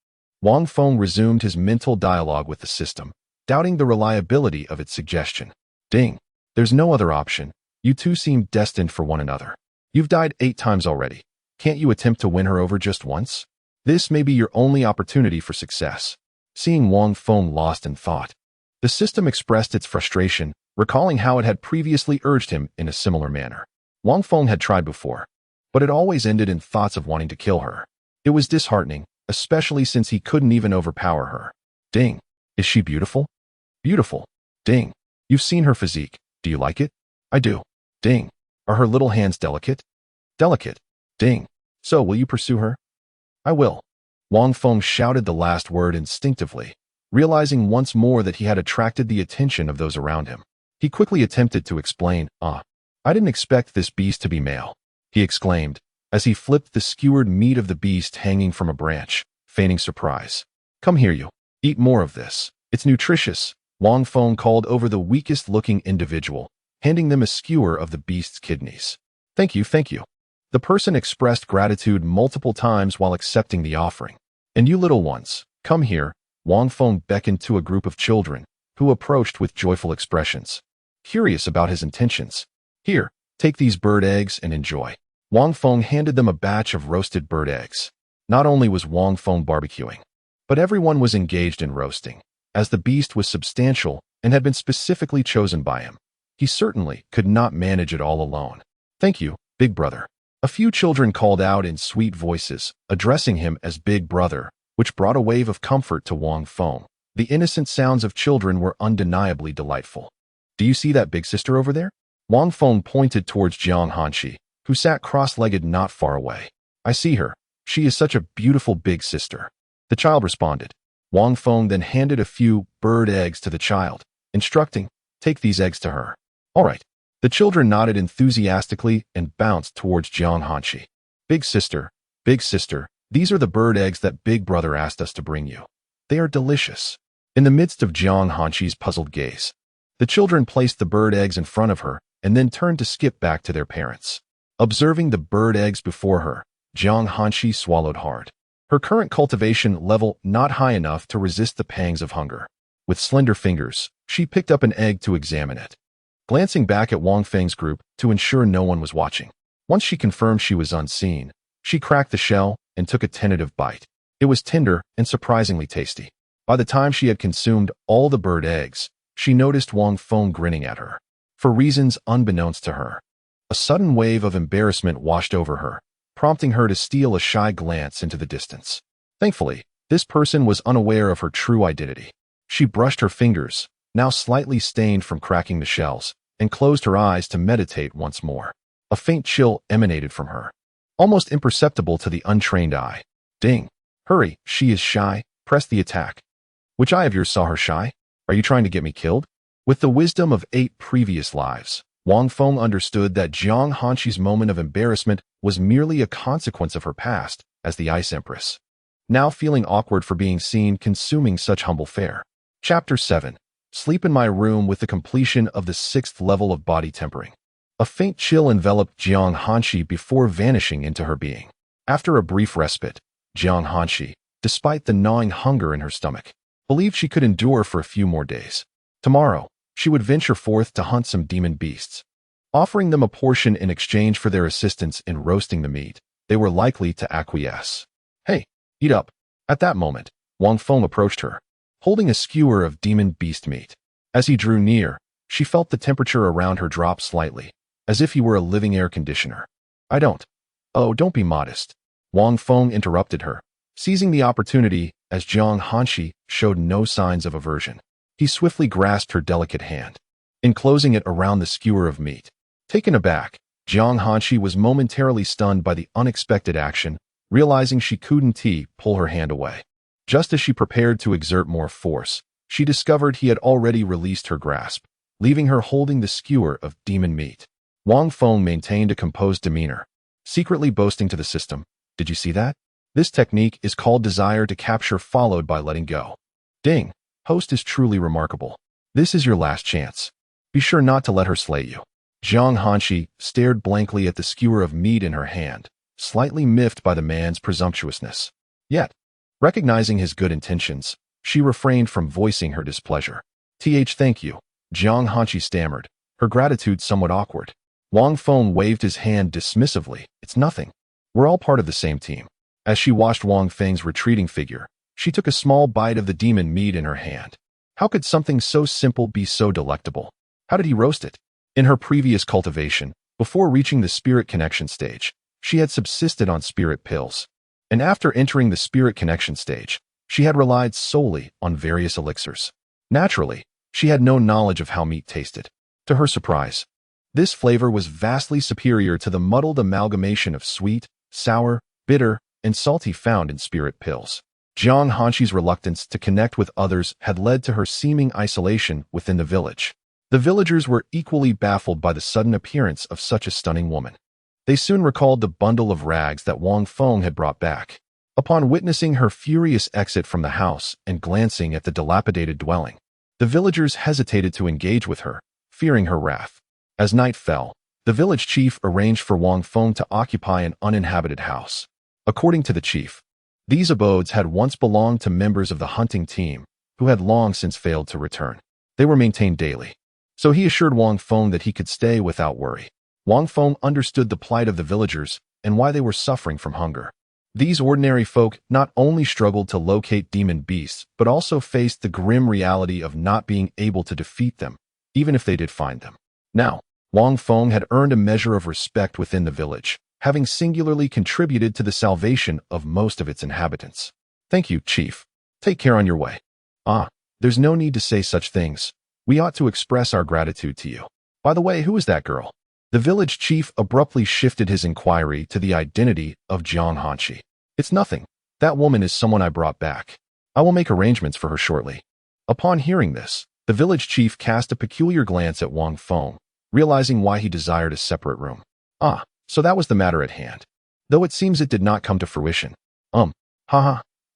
Wang Feng resumed his mental dialogue with the system, doubting the reliability of its suggestion. Ding. There's no other option. You two seem destined for one another. You've died 8 times already. Can't you attempt to win her over just once? This may be your only opportunity for success. Seeing Wang Feng lost in thought, the system expressed its frustration, recalling how it had previously urged him in a similar manner. Wang Feng had tried before, but it always ended in thoughts of wanting to kill her. It was disheartening, especially since he couldn't even overpower her. Ding. Is she beautiful? Beautiful. Ding. You've seen her physique. Do you like it? I do. Ding. Are her little hands delicate? Delicate. Ding. So will you pursue her? I will. Wang Feng shouted the last word instinctively, realizing once more that he had attracted the attention of those around him. He quickly attempted to explain, I didn't expect this beast to be male, he exclaimed, as he flipped the skewered meat of the beast hanging from a branch, feigning surprise. Come here, you. Eat more of this. It's nutritious. Wang Feng called over the weakest-looking individual, handing them a skewer of the beast's kidneys. Thank you, thank you. The person expressed gratitude multiple times while accepting the offering. And you little ones, come here. Wang Feng beckoned to a group of children, who approached with joyful expressions, curious about his intentions. Here, take these bird eggs and enjoy. Wang Feng handed them a batch of roasted bird eggs. Not only was Wang Feng barbecuing, but everyone was engaged in roasting, as the beast was substantial and had been specifically chosen by him. He certainly could not manage it all alone. Thank you, big brother. A few children called out in sweet voices, addressing him as big brother, which brought a wave of comfort to Wang Feng. The innocent sounds of children were undeniably delightful. Do you see that big sister over there? Wang Feng pointed towards Jiang Hanshi, who sat cross-legged not far away. I see her. She is such a beautiful big sister. The child responded. Wang Feng then handed a few bird eggs to the child, instructing, take these eggs to her. All right. The children nodded enthusiastically and bounced towards Jiang Hanshi. Big sister, these are the bird eggs that big brother asked us to bring you. They are delicious. In the midst of Jiang Hanshi's puzzled gaze, the children placed the bird eggs in front of her and then turned to skip back to their parents. Observing the bird eggs before her, Jiang Hanshi swallowed hard. Her current cultivation level not high enough to resist the pangs of hunger. With slender fingers, she picked up an egg to examine it, glancing back at Wang Feng's group to ensure no one was watching. Once she confirmed she was unseen, she cracked the shell and took a tentative bite. It was tender and surprisingly tasty. By the time she had consumed all the bird eggs, she noticed Wang Feng grinning at her. For reasons unbeknownst to her, a sudden wave of embarrassment washed over her, prompting her to steal a shy glance into the distance. Thankfully, this person was unaware of her true identity. She brushed her fingers, now slightly stained from cracking the shells, and closed her eyes to meditate once more. A faint chill emanated from her, almost imperceptible to the untrained eye. Ding. Hurry, she is shy. Press the attack. Which eye of yours saw her shy? Are you trying to get me killed? With the wisdom of 8 previous lives, Wang Feng understood that Jiang Hanshi's moment of embarrassment was merely a consequence of her past as the Ice Empress, now feeling awkward for being seen consuming such humble fare. Chapter 7. Sleep in my room with the completion of the 6th level of body tempering. A faint chill enveloped Jiang Hanshi before vanishing into her being. After a brief respite, Jiang Hanshi, despite the gnawing hunger in her stomach, believed she could endure for a few more days. Tomorrow, she would venture forth to hunt some demon beasts. Offering them a portion in exchange for their assistance in roasting the meat, they were likely to acquiesce. Hey, eat up. At that moment, Wang Feng approached her, holding a skewer of demon beast meat. As he drew near, She felt the temperature around her drop slightly, as if he were a living air conditioner. I don't. Oh, don't be modest. Wang Feng interrupted her, seizing the opportunity as Jiang Hanshi showed no signs of aversion. He swiftly grasped her delicate hand, enclosing it around the skewer of meat. Taken aback, Jiang Hanshi was momentarily stunned by the unexpected action, realizing she couldn't pull her hand away. Just as she prepared to exert more force, she discovered he had already released her grasp, leaving her holding the skewer of demon meat. Wang Feng maintained a composed demeanor, secretly boasting to the system, "Did you see that? This technique is called desire to capture followed by letting go. Ding, host is truly remarkable. This is your last chance. Be sure not to let her slay you." Jiang Hanshi stared blankly at the skewer of meat in her hand, slightly miffed by the man's presumptuousness. Yet, recognizing his good intentions, she refrained from voicing her displeasure. Thank you, Jiang Hanshi stammered, her gratitude somewhat awkward. Wang Feng waved his hand dismissively. It's nothing. We're all part of the same team. As she watched Wang Feng's retreating figure, she took a small bite of the demon meat in her hand. How could something so simple be so delectable? How did he roast it? In her previous cultivation, before reaching the spirit connection stage, she had subsisted on spirit pills. And after entering the spirit connection stage, she had relied solely on various elixirs. Naturally, she had no knowledge of how meat tasted. To her surprise, this flavor was vastly superior to the muddled amalgamation of sweet, sour, bitter, and salty found in spirit pills. Jiang Hanshi's reluctance to connect with others had led to her seeming isolation within the village. The villagers were equally baffled by the sudden appearance of such a stunning woman. They soon recalled the bundle of rags that Wang Feng had brought back. Upon witnessing her furious exit from the house and glancing at the dilapidated dwelling, the villagers hesitated to engage with her, fearing her wrath. As night fell, the village chief arranged for Wang Feng to occupy an uninhabited house. According to the chief, these abodes had once belonged to members of the hunting team, who had long since failed to return. They were maintained daily, so he assured Wang Feng that he could stay without worry. Wang Feng understood the plight of the villagers and why they were suffering from hunger. These ordinary folk not only struggled to locate demon beasts, but also faced the grim reality of not being able to defeat them, even if they did find them. Now, Wang Feng had earned a measure of respect within the village, having singularly contributed to the salvation of most of its inhabitants. Thank you, Chief. Take care on your way. There's no need to say such things. We ought to express our gratitude to you. By the way, who is that girl? The village chief abruptly shifted his inquiry to the identity of Jiang Hanshi. It's nothing. That woman is someone I brought back. I will make arrangements for her shortly. Upon hearing this, the village chief cast a peculiar glance at Wang Feng, realizing why he desired a separate room. So that was the matter at hand. Though it seems it did not come to fruition.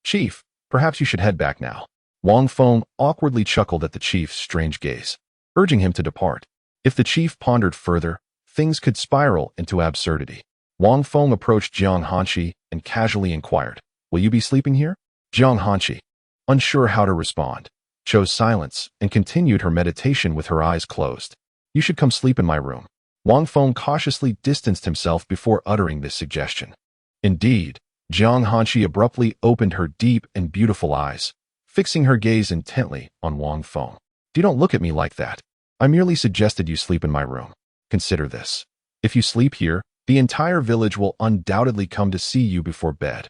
Chief, perhaps you should head back now. Wang Feng awkwardly chuckled at the chief's strange gaze, urging him to depart. If the chief pondered further, things could spiral into absurdity. Wang Feng approached Jiang Hanshi and casually inquired, "Will you be sleeping here?" Jiang Hanshi, unsure how to respond, chose silence and continued her meditation with her eyes closed. "You should come sleep in my room." Wang Feng cautiously distanced himself before uttering this suggestion. Indeed, Jiang Hanshi abruptly opened her deep and beautiful eyes, fixing her gaze intently on Wang Feng. "Don't look at me like that. I merely suggested you sleep in my room. Consider this. If you sleep here, the entire village will undoubtedly come to see you before bed,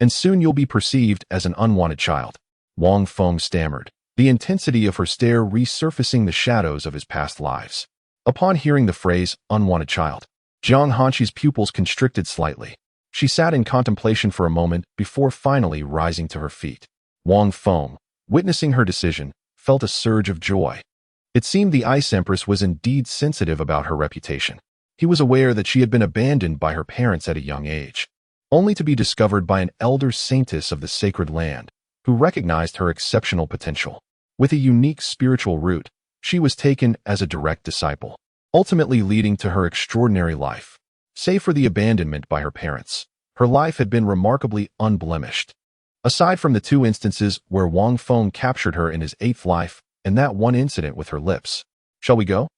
and soon you'll be perceived as an unwanted child." Wang Feng stammered, the intensity of her stare resurfacing the shadows of his past lives. Upon hearing the phrase, unwanted child, Jiang Hanshi's pupils constricted slightly. She sat in contemplation for a moment before finally rising to her feet. Wang Feng, witnessing her decision, felt a surge of joy. It seemed the Ice Empress was indeed sensitive about her reputation. He was aware that she had been abandoned by her parents at a young age, only to be discovered by an elder saintess of the sacred land, who recognized her exceptional potential. With a unique spiritual root, she was taken as a direct disciple, ultimately leading to her extraordinary life. Save for the abandonment by her parents, her life had been remarkably unblemished. Aside from the two instances where Wang Feng captured her in his 8th life, and that one incident with her lips. "Shall we go?"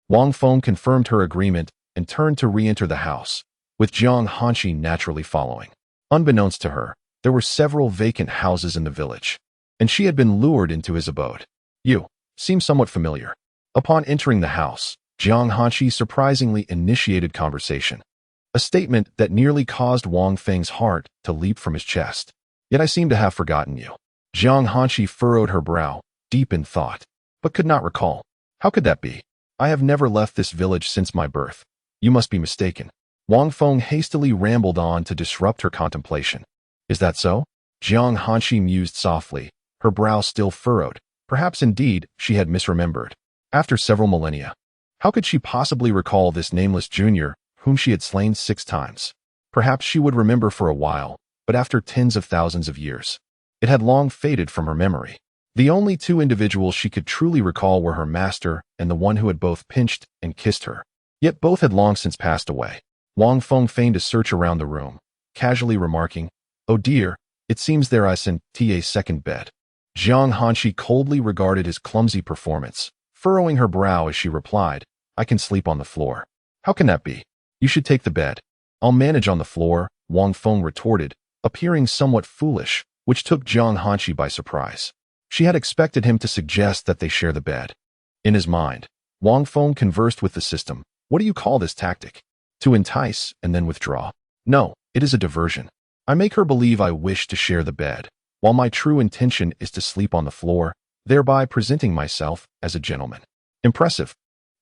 Wang Feng confirmed her agreement and turned to re-enter the house, with Jiang Hanshi naturally following. Unbeknownst to her, there were several vacant houses in the village, and she had been lured into his abode. "You seem somewhat familiar." Upon entering the house, Jiang Hanqi surprisingly initiated conversation, a statement that nearly caused Wang Feng's heart to leap from his chest. Yet I seem to have forgotten you. Jiang Hanqi furrowed her brow, deep in thought, but could not recall. How could that be? I have never left this village since my birth. You must be mistaken. Wang Feng hastily rambled on to disrupt her contemplation. Is that so? Jiang Hanqi mused softly, her brow still furrowed. Perhaps indeed she had misremembered. After several millennia, how could she possibly recall this nameless junior whom she had slain 6 times? Perhaps she would remember for a while, but after tens of thousands of years, it had long faded from her memory. The only 2 individuals she could truly recall were her master and the one who had both pinched and kissed her. Yet both had long since passed away. Wang Feng feigned a search around the room, casually remarking, "Oh dear, it seems there is a second bed." Jiang Hanqi coldly regarded his clumsy performance, furrowing her brow as she replied, "I can sleep on the floor." "How can that be? You should take the bed." "I'll manage on the floor," Wang Feng retorted, appearing somewhat foolish, which took Jiang Hanqi by surprise. She had expected him to suggest that they share the bed. In his mind, Wang Feng conversed with the system. What do you call this tactic? To entice and then withdraw? No, it is a diversion. I make her believe I wish to share the bed, while my true intention is to sleep on the floor, thereby presenting myself as a gentleman. Impressive.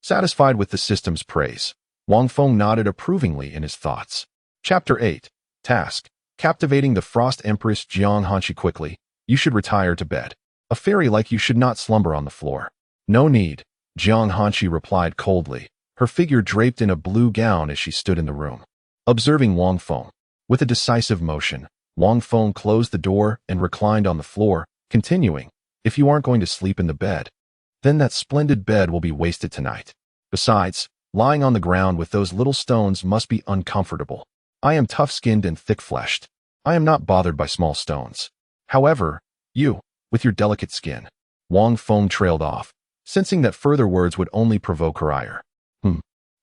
Satisfied with the system's praise, Wang Feng nodded approvingly in his thoughts. Chapter 8. Task. Captivating the Frost Empress. Jiang Hanqi quickly. You should retire to bed. A fairy like you should not slumber on the floor. No need, Jiang Hanqi replied coldly, her figure draped in a blue gown as she stood in the room. Observing Wang Feng, with a decisive motion, Wang Feng closed the door and reclined on the floor, continuing, "If you aren't going to sleep in the bed, then that splendid bed will be wasted tonight. Besides, lying on the ground with those little stones must be uncomfortable. I am tough-skinned and thick-fleshed. I am not bothered by small stones. However, you, with your delicate skin." Wang Feng trailed off, sensing that further words would only provoke her ire.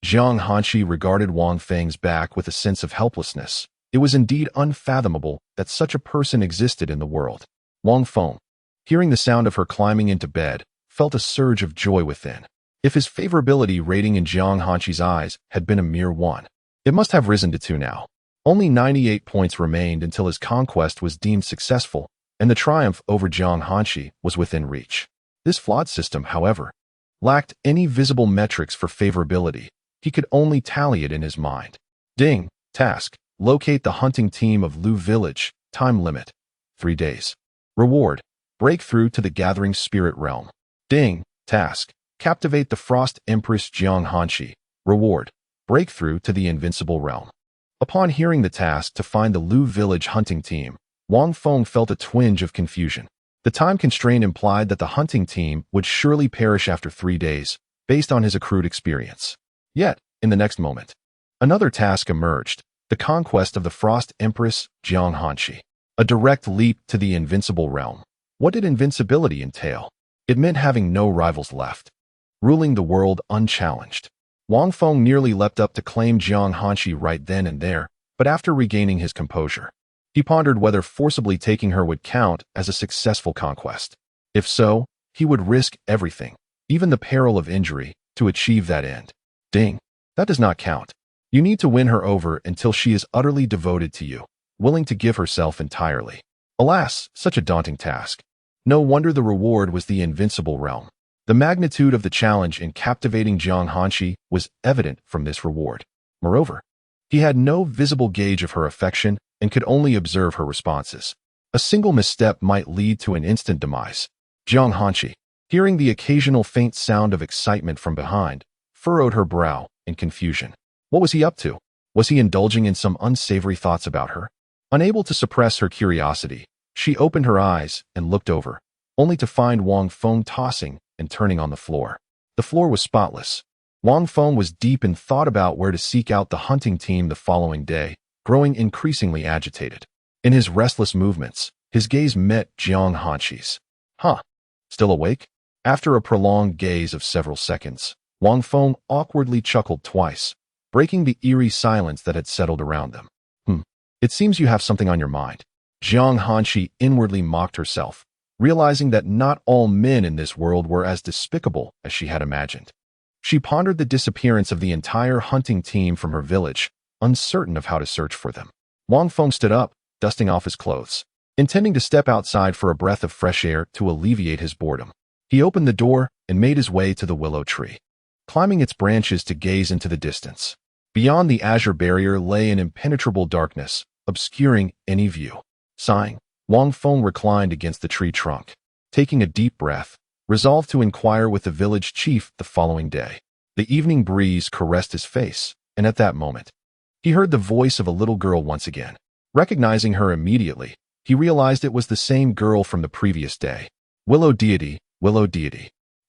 Jiang Hanqi regarded Wang Feng's back with a sense of helplessness. It was indeed unfathomable that such a person existed in the world. Wang Feng, hearing the sound of her climbing into bed, felt a surge of joy within. If his favorability rating in Jiang Hanqi's eyes had been a mere 1, it must have risen to 2 now. Only 98 points remained until his conquest was deemed successful, and the triumph over Jiang Hanqi was within reach. This flawed system, however, lacked any visible metrics for favorability. He could only tally it in his mind. Ding. Task. Locate the hunting team of Lu Village. Time limit. 3 days. Reward. Breakthrough to the Gathering Spirit Realm. Ding. Task. Captivate the Frost Empress. Jiang Hanqi. Reward. Breakthrough to the Invincible Realm. Upon hearing the task to find the Lu Village hunting team, Wang Feng felt a twinge of confusion. The time constraint implied that the hunting team would surely perish after 3 days, based on his accrued experience. Yet, in the next moment, another task emerged, the conquest of the Frost Empress. Jiang Hanqi. A direct leap to the Invincible Realm. What did invincibility entail? It meant having no rivals left, ruling the world unchallenged. Wang Feng nearly leapt up to claim Jiang Hanqi right then and there, but after regaining his composure, he pondered whether forcibly taking her would count as a successful conquest. If so, he would risk everything, even the peril of injury, to achieve that end. Ding. That does not count. You need to win her over until she is utterly devoted to you, willing to give herself entirely. Alas, such a daunting task. No wonder the reward was the Invincible Realm. The magnitude of the challenge in captivating Jiang Hanqi was evident from this reward. Moreover, he had no visible gauge of her affection and could only observe her responses. A single misstep might lead to an instant demise. Jiang Hanqi, hearing the occasional faint sound of excitement from behind, furrowed her brow in confusion. What was he up to? Was he indulging in some unsavory thoughts about her? Unable to suppress her curiosity, she opened her eyes and looked over, only to find Wang Feng tossing and turning on the floor. The floor was spotless. Wang Feng was deep in thought about where to seek out the hunting team the following day, growing increasingly agitated. In his restless movements, his gaze met Jiang Hanqi's. Still awake? After a prolonged gaze of several seconds, Wang Feng awkwardly chuckled twice, breaking the eerie silence that had settled around them. It seems you have something on your mind. Jiang Hanqi inwardly mocked herself, realizing that not all men in this world were as despicable as she had imagined. She pondered the disappearance of the entire hunting team from her village, uncertain of how to search for them. Wang Feng stood up, dusting off his clothes, intending to step outside for a breath of fresh air to alleviate his boredom. He opened the door and made his way to the willow tree, climbing its branches to gaze into the distance. Beyond the azure barrier lay an impenetrable darkness, obscuring any view. Sighing, Wang Feng reclined against the tree trunk, taking a deep breath, resolved to inquire with the village chief the following day. The evening breeze caressed his face, and at that moment, he heard the voice of a little girl once again. Recognizing her immediately, he realized it was the same girl from the previous day. Willow deity,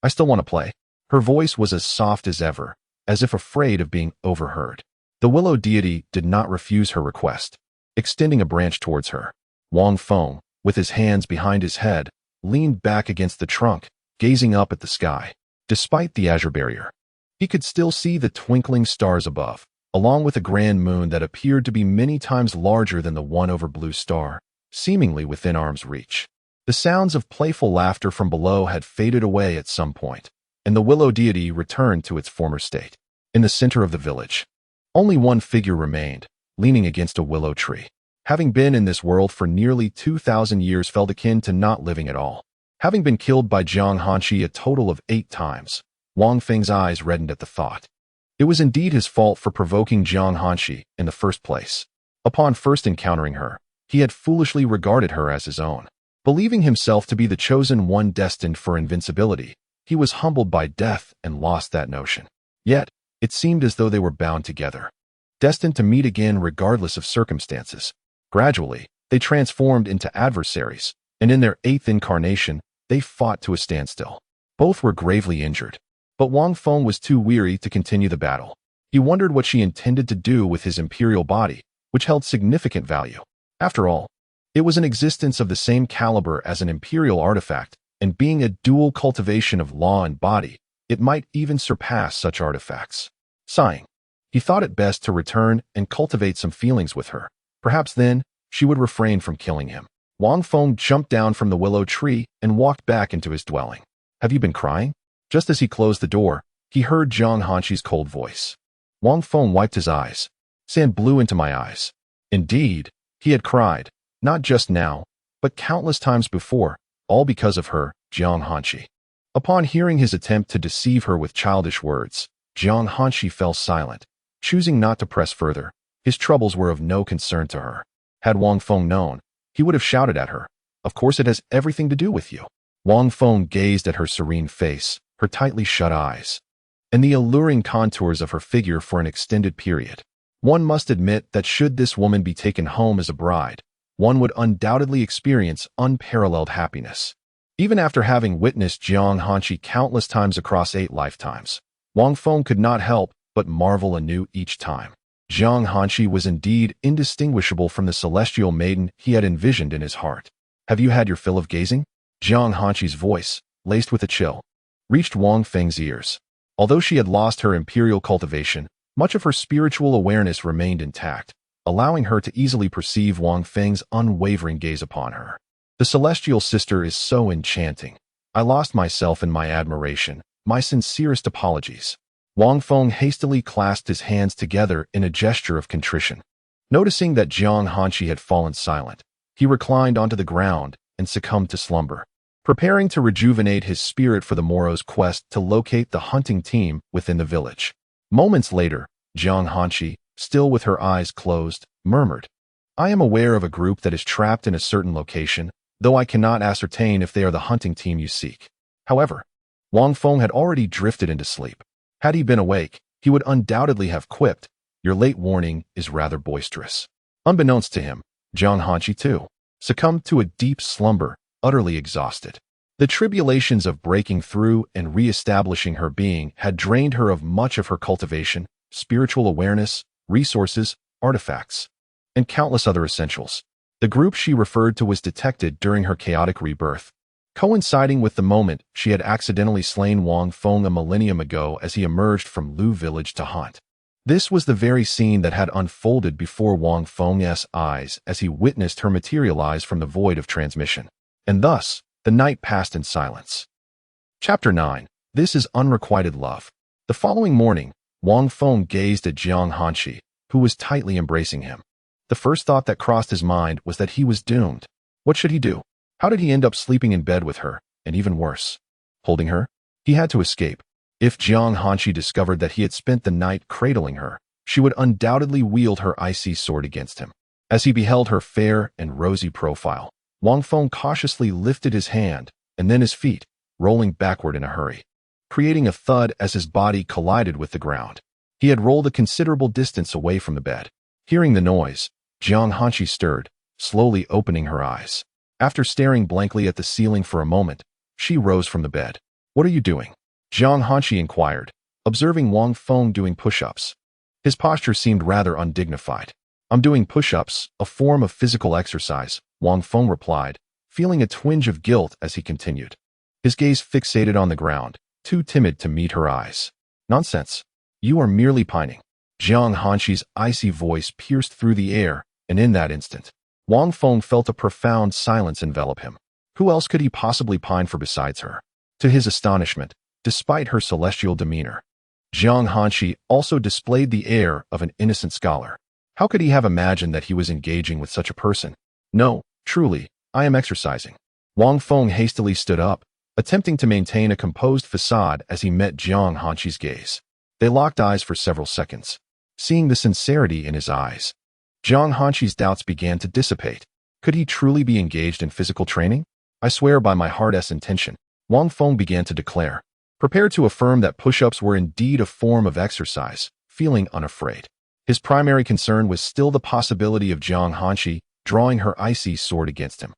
I still want to play. Her voice was as soft as ever, as if afraid of being overheard. The willow deity did not refuse her request, extending a branch towards her. Wang Feng, with his hands behind his head, leaned back against the trunk, gazing up at the sky. Despite the azure barrier, he could still see the twinkling stars above, along with a grand moon that appeared to be many times larger than the one over Blue Star, seemingly within arm's reach. The sounds of playful laughter from below had faded away at some point, and the willow deity returned to its former state. In the center of the village, only one figure remained, leaning against a willow tree. Having been in this world for nearly 2,000 years felt akin to not living at all. Having been killed by Jiang Hanqi a total of 8 times, Wang Feng's eyes reddened at the thought. It was indeed his fault for provoking Jiang Hanqi in the first place. Upon first encountering her, he had foolishly regarded her as his own. Believing himself to be the chosen one destined for invincibility, he was humbled by death and lost that notion. Yet, it seemed as though they were bound together, destined to meet again regardless of circumstances. Gradually, they transformed into adversaries, and in their 8th incarnation, they fought to a standstill. Both were gravely injured, but Wang Feng was too weary to continue the battle. He wondered what she intended to do with his imperial body, which held significant value. After all, it was an existence of the same caliber as an imperial artifact, and being a dual cultivation of law and body, it might even surpass such artifacts. Sighing, he thought it best to return and cultivate some feelings with her. Perhaps then, she would refrain from killing him. Wang Feng jumped down from the willow tree and walked back into his dwelling. Have you been crying? Just as he closed the door, he heard Jiang Hanqi's cold voice. Wang Feng wiped his eyes. Sand blew into my eyes. Indeed, he had cried, not just now, but countless times before, all because of her, Jiang Hanqi. Upon hearing his attempt to deceive her with childish words, Jiang Hanqi fell silent, choosing not to press further. His troubles were of no concern to her. Had Wang Feng known, he would have shouted at her, "Of course it has everything to do with you." Wang Feng gazed at her serene face, her tightly shut eyes, and the alluring contours of her figure for an extended period. One must admit that should this woman be taken home as a bride, one would undoubtedly experience unparalleled happiness. Even after having witnessed Jiang Hanqi countless times across 8 lifetimes, Wang Feng could not help but marvel anew each time. Jiang Hanqi was indeed indistinguishable from the celestial maiden he had envisioned in his heart. Have you had your fill of gazing? Jiang Hanqi's voice, laced with a chill, reached Wang Feng's ears. Although she had lost her imperial cultivation, much of her spiritual awareness remained intact, allowing her to easily perceive Wang Feng's unwavering gaze upon her. The celestial sister is so enchanting. I lost myself in my admiration. My sincerest apologies. Wang Feng hastily clasped his hands together in a gesture of contrition. Noticing that Jiang Hanqi had fallen silent, he reclined onto the ground and succumbed to slumber, preparing to rejuvenate his spirit for the morrow's quest to locate the hunting team within the village. Moments later, Jiang Hanqi, still with her eyes closed, murmured, "I am aware of a group that is trapped in a certain location, though I cannot ascertain if they are the hunting team you seek." However, Wang Feng had already drifted into sleep. Had he been awake, he would undoubtedly have quipped, "Your late warning is rather boisterous." Unbeknownst to him, Jiang Hanqi too succumbed to a deep slumber, utterly exhausted. The tribulations of breaking through and re-establishing her being had drained her of much of her cultivation, spiritual awareness, resources, artifacts, and countless other essentials. The group she referred to was detected during her chaotic rebirth, coinciding with the moment she had accidentally slain Wang Feng a millennium ago as he emerged from Lu village to hunt. This was the very scene that had unfolded before Wang Feng's eyes as he witnessed her materialize from the void of transmission. And thus, The night passed in silence. Chapter 9. This is Unrequited Love. The following morning, Wang Feng gazed at Jiang Hanqi, who was tightly embracing him. The first thought that crossed his mind was that he was doomed. What should he do? How did he end up sleeping in bed with her, and even worse, holding her? He had to escape. If Jiang Hanqi discovered that he had spent the night cradling her, she would undoubtedly wield her icy sword against him. As he beheld her fair and rosy profile, Wang Feng cautiously lifted his hand and then his feet, rolling backward in a hurry, creating a thud as his body collided with the ground. He had rolled a considerable distance away from the bed. Hearing the noise, Jiang Hanqi stirred, slowly opening her eyes. After staring blankly at the ceiling for a moment, she rose from the bed. "What are you doing?" Jiang Hanqi inquired, observing Wang Feng doing push-ups. His posture seemed rather undignified. "I'm doing push-ups, a form of physical exercise," Wang Feng replied, feeling a twinge of guilt as he continued. His gaze fixated on the ground, too timid to meet her eyes. "Nonsense. You are merely pining." Jiang Hanqi's icy voice pierced through the air, and in that instant, Wang Feng felt a profound silence envelop him. Who else could he possibly pine for besides her? To his astonishment, despite her celestial demeanor, Jiang Hanqi also displayed the air of an innocent scholar. How could he have imagined that he was engaging with such a person? "No, truly, I am exercising." Wang Feng hastily stood up, attempting to maintain a composed facade as he met Jiang Hanqi's gaze. They locked eyes for several seconds. Seeing the sincerity in his eyes, Jiang Hanqi's doubts began to dissipate. Could he truly be engaged in physical training? "I swear by my heart's intention," Wang Feng began to declare, prepared to affirm that push-ups were indeed a form of exercise, feeling unafraid. His primary concern was still the possibility of Jiang Hanqi drawing her icy sword against him.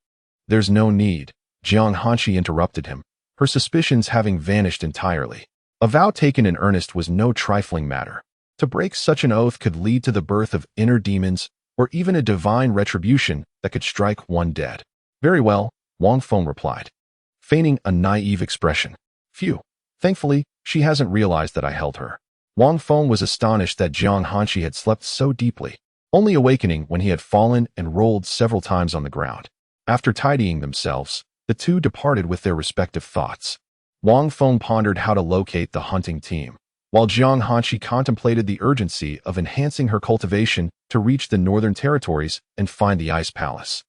"There's no need," Jiang Hanqi interrupted him, her suspicions having vanished entirely. A vow taken in earnest was no trifling matter. To break such an oath could lead to the birth of inner demons or even a divine retribution that could strike one dead. "Very well," Wang Feng replied, feigning a naive expression. "Phew. Thankfully, she hasn't realized that I held her." Wang Feng was astonished that Jiang Hanqi had slept so deeply, only awakening when he had fallen and rolled several times on the ground. After tidying themselves, the two departed with their respective thoughts. Wang Feng pondered how to locate the hunting team, while Jiang Hanqi contemplated the urgency of enhancing her cultivation to reach the northern territories and find the Ice Palace,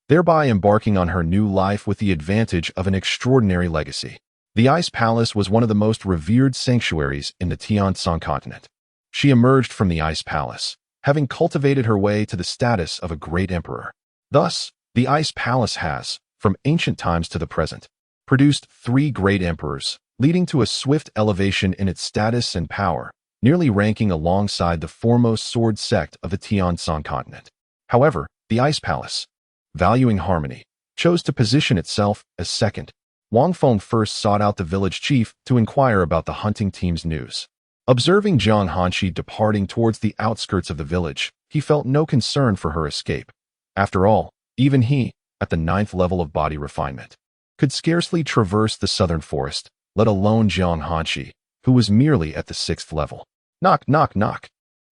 thereby embarking on her new life with the advantage of an extraordinary legacy. The Ice Palace was one of the most revered sanctuaries in the Tian continent. She emerged from the Ice Palace, having cultivated her way to the status of a great emperor. Thus, the Ice Palace has, from ancient times to the present, produced 3 great emperors, leading to a swift elevation in its status and power, nearly ranking alongside the foremost sword sect of the Tian continent. However, the Ice Palace, valuing harmony, chose to position itself as second. Wang Feng first sought out the village chief to inquire about the hunting team's news. Observing Jiang Hanqi departing towards the outskirts of the village, he felt no concern for her escape. After all, even he, at the 9th level of body refinement, could scarcely traverse the southern forest, let alone Jiang Hanqi, who was merely at the 6th level. Knock, knock, knock.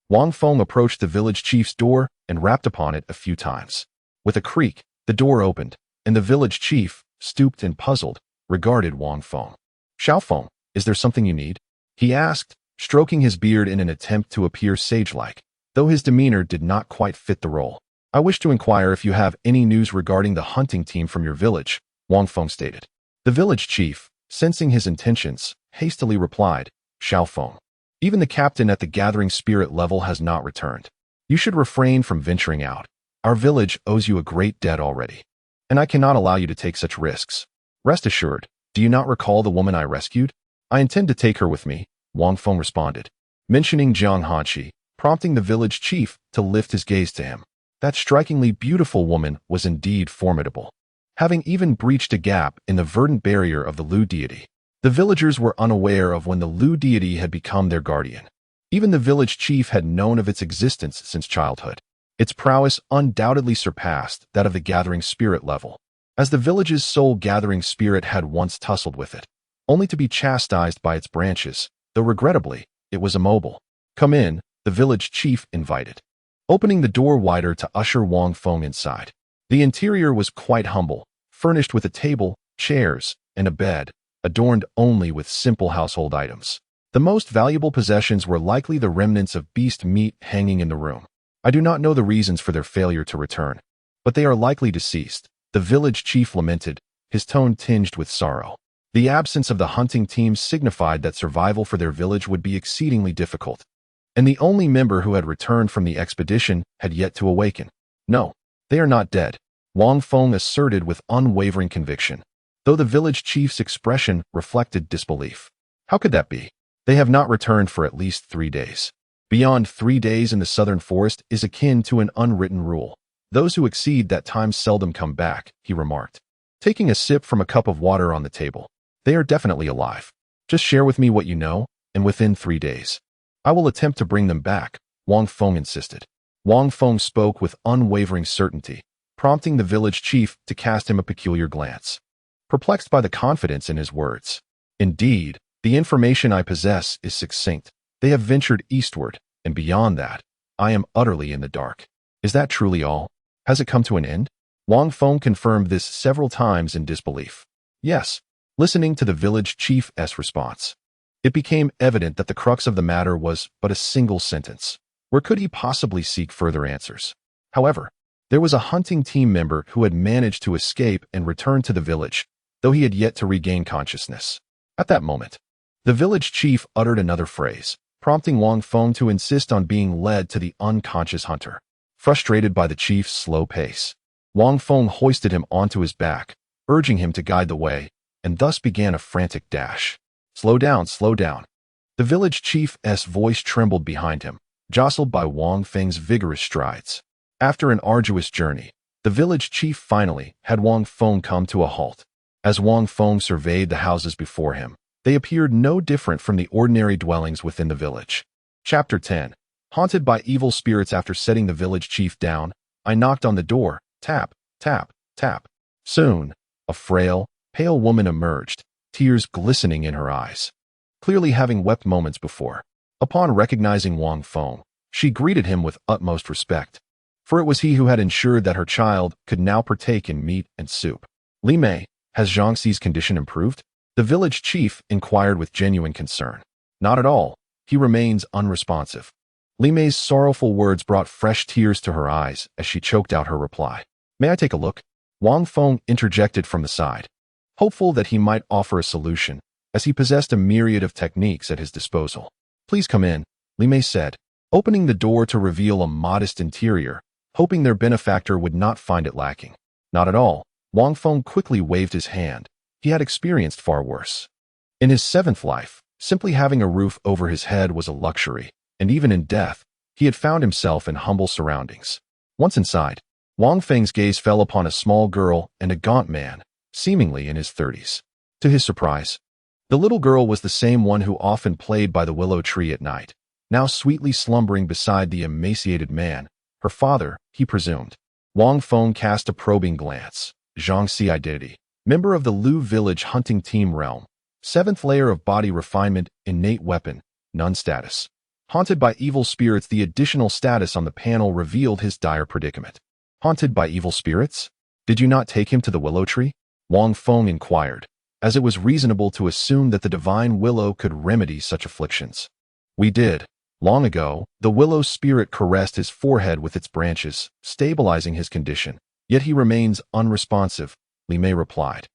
Wang Feng approached the village chief's door and rapped upon it a few times. With a creak, the door opened, and the village chief, stooped and puzzled, regarded Wang Feng. "Xiao Feng, is there something you need?" he asked, stroking his beard in an attempt to appear sage-like, though his demeanor did not quite fit the role. "I wish to inquire if you have any news regarding the hunting team from your village," Wang Feng stated. The village chief, sensing his intentions, hastily replied, "Xiao Feng, even the captain at the gathering spirit level has not returned. You should refrain from venturing out. Our village owes you a great debt already, and I cannot allow you to take such risks. Rest assured, do you not recall the woman I rescued? I intend to take her with me," Wang Feng responded, mentioning Jiang Hanqi, prompting the village chief to lift his gaze to him. That strikingly beautiful woman was indeed formidable, having even breached a gap in the verdant barrier of the Lu deity. The villagers were unaware of when the Lu deity had become their guardian. Even the village chief had known of its existence since childhood. Its prowess undoubtedly surpassed that of the gathering spirit level, as the village's sole gathering spirit had once tussled with it, only to be chastised by its branches, though regrettably, it was immobile. "Come in," the village chief invited, opening the door wider to usher Wang Feng inside. The interior was quite humble, furnished with a table, chairs, and a bed, adorned only with simple household items. The most valuable possessions were likely the remnants of beast meat hanging in the room. I do not know the reasons for their failure to return, but they are likely deceased, the village chief lamented, his tone tinged with sorrow. The absence of the hunting team signified that survival for their village would be exceedingly difficult, and the only member who had returned from the expedition had yet to awaken. No, they are not dead, Wang Feng asserted with unwavering conviction, though the village chief's expression reflected disbelief. How could that be? They have not returned for at least 3 days. Beyond 3 days in the southern forest is akin to an unwritten rule. Those who exceed that time seldom come back, he remarked, taking a sip from a cup of water on the table. They are definitely alive. Just share with me what you know, and within 3 days, I will attempt to bring them back, Wang Feng insisted. Wang Feng spoke with unwavering certainty, prompting the village chief to cast him a peculiar glance, perplexed by the confidence in his words. Indeed, the information I possess is succinct. They have ventured eastward, and beyond that, I am utterly in the dark. Is that truly all? Has it come to an end? Wang Feng confirmed this several times in disbelief. Yes, listening to the village chief's response, it became evident that the crux of the matter was but a single sentence. Where could he possibly seek further answers? However, there was a hunting team member who had managed to escape and return to the village, though he had yet to regain consciousness. At that moment, the village chief uttered another phrase, prompting Wang Feng to insist on being led to the unconscious hunter. Frustrated by the chief's slow pace, Wang Feng hoisted him onto his back, urging him to guide the way, and thus began a frantic dash. Slow down, slow down. The village chief's voice trembled behind him, jostled by Wang Feng's vigorous strides. After an arduous journey, the village chief finally had Wang Feng come to a halt. As Wang Feng surveyed the houses before him, they appeared no different from the ordinary dwellings within the village. Chapter 10. Haunted by evil spirits. After setting the village chief down, I knocked on the door. Tap, tap, tap. Soon, a frail, pale woman emerged, tears glistening in her eyes, clearly having wept moments before. Upon recognizing Wang Feng, she greeted him with utmost respect, for it was he who had ensured that her child could now partake in meat and soup. Li Mei, has Zhangxi's condition improved? The village chief inquired with genuine concern. Not at all. He remains unresponsive. Li Mei's sorrowful words brought fresh tears to her eyes as she choked out her reply. May I take a look? Wang Feng interjected from the side, hopeful that he might offer a solution, as he possessed a myriad of techniques at his disposal. Please come in, Li Mei said, opening the door to reveal a modest interior, hoping their benefactor would not find it lacking. Not at all. Wang Feng quickly waved his hand. He had experienced far worse. In his 7th life, simply having a roof over his head was a luxury, and even in death, he had found himself in humble surroundings. Once inside, Wang Feng's gaze fell upon a small girl and a gaunt man, seemingly in his 30s. To his surprise, the little girl was the same one who often played by the willow tree at night, now sweetly slumbering beside the emaciated man, her father, he presumed. Wang Feng cast a probing glance. Zhangxi identity. Member of the Lu village hunting team realm. 7th layer of body refinement, innate weapon, none status. Haunted by evil spirits. The additional status on the panel revealed his dire predicament. Haunted by evil spirits? Did you not take him to the willow tree? Wang Feng inquired, as it was reasonable to assume that the divine willow could remedy such afflictions. We did. Long ago, the willow spirit caressed his forehead with its branches, stabilizing his condition, yet he remains unresponsive, Li Mei replied,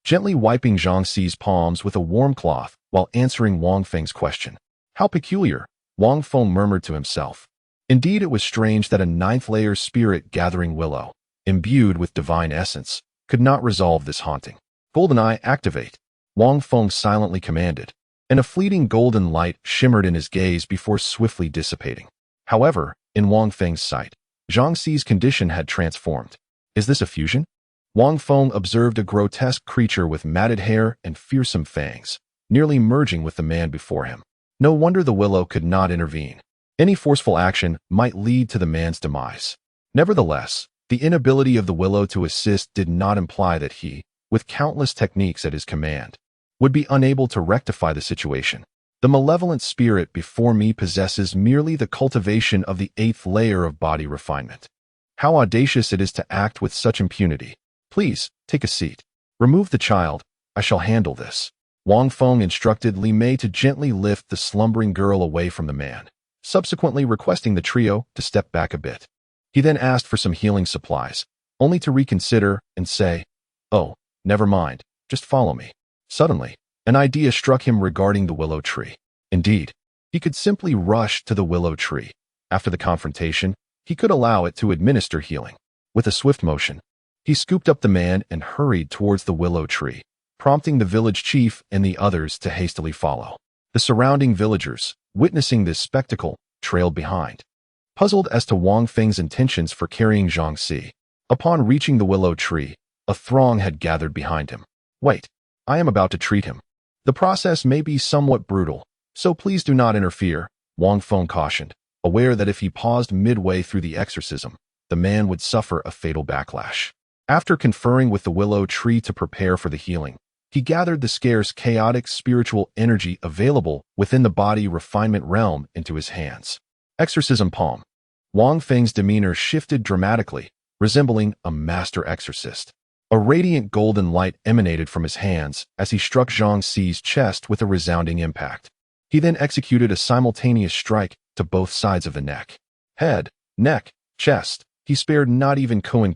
gently wiping Zhangxi's palms with a warm cloth while answering Wang Feng's question. How peculiar, Wang Feng murmured to himself. Indeed, it was strange that a 9th-layer spirit gathering willow, imbued with divine essence, could not resolve this haunting. Golden Eye, activate, Wang Feng silently commanded, and a fleeting golden light shimmered in his gaze before swiftly dissipating. However, in Wang Feng's sight, Zhangxi's condition had transformed. Is this a fusion? Wang Feng observed a grotesque creature with matted hair and fearsome fangs, nearly merging with the man before him. No wonder the willow could not intervene. Any forceful action might lead to the man's demise. Nevertheless, the inability of the willow to assist did not imply that he, with countless techniques at his command, would be unable to rectify the situation. The malevolent spirit before me possesses merely the cultivation of the 8th layer of body refinement. How audacious it is to act with such impunity. Please, take a seat. Remove the child. I shall handle this. Wang Feng instructed Li Mei to gently lift the slumbering girl away from the man, subsequently requesting the trio to step back a bit. He then asked for some healing supplies, only to reconsider and say, "Oh, never mind, just follow me." Suddenly, an idea struck him regarding the willow tree. Indeed, he could simply rush to the willow tree. After the confrontation, he could allow it to administer healing. With a swift motion, he scooped up the man and hurried towards the willow tree, prompting the village chief and the others to hastily follow. The surrounding villagers, witnessing this spectacle, trailed behind, puzzled as to Wang Feng's intentions for carrying Zhang Si. Upon reaching the willow tree, a throng had gathered behind him. "Wait, I am about to treat him. The process may be somewhat brutal, so please do not interfere," Wang Feng cautioned, aware that if he paused midway through the exorcism, the man would suffer a fatal backlash. After conferring with the willow tree to prepare for the healing, he gathered the scarce chaotic spiritual energy available within the body refinement realm into his hands. Exorcism palm. Wang Feng's demeanor shifted dramatically, resembling a master exorcist. A radiant golden light emanated from his hands as he struck Zhang Si's chest with a resounding impact. He then executed a simultaneous strike to both sides of the neck. Head, neck, chest. He spared not even Kuan,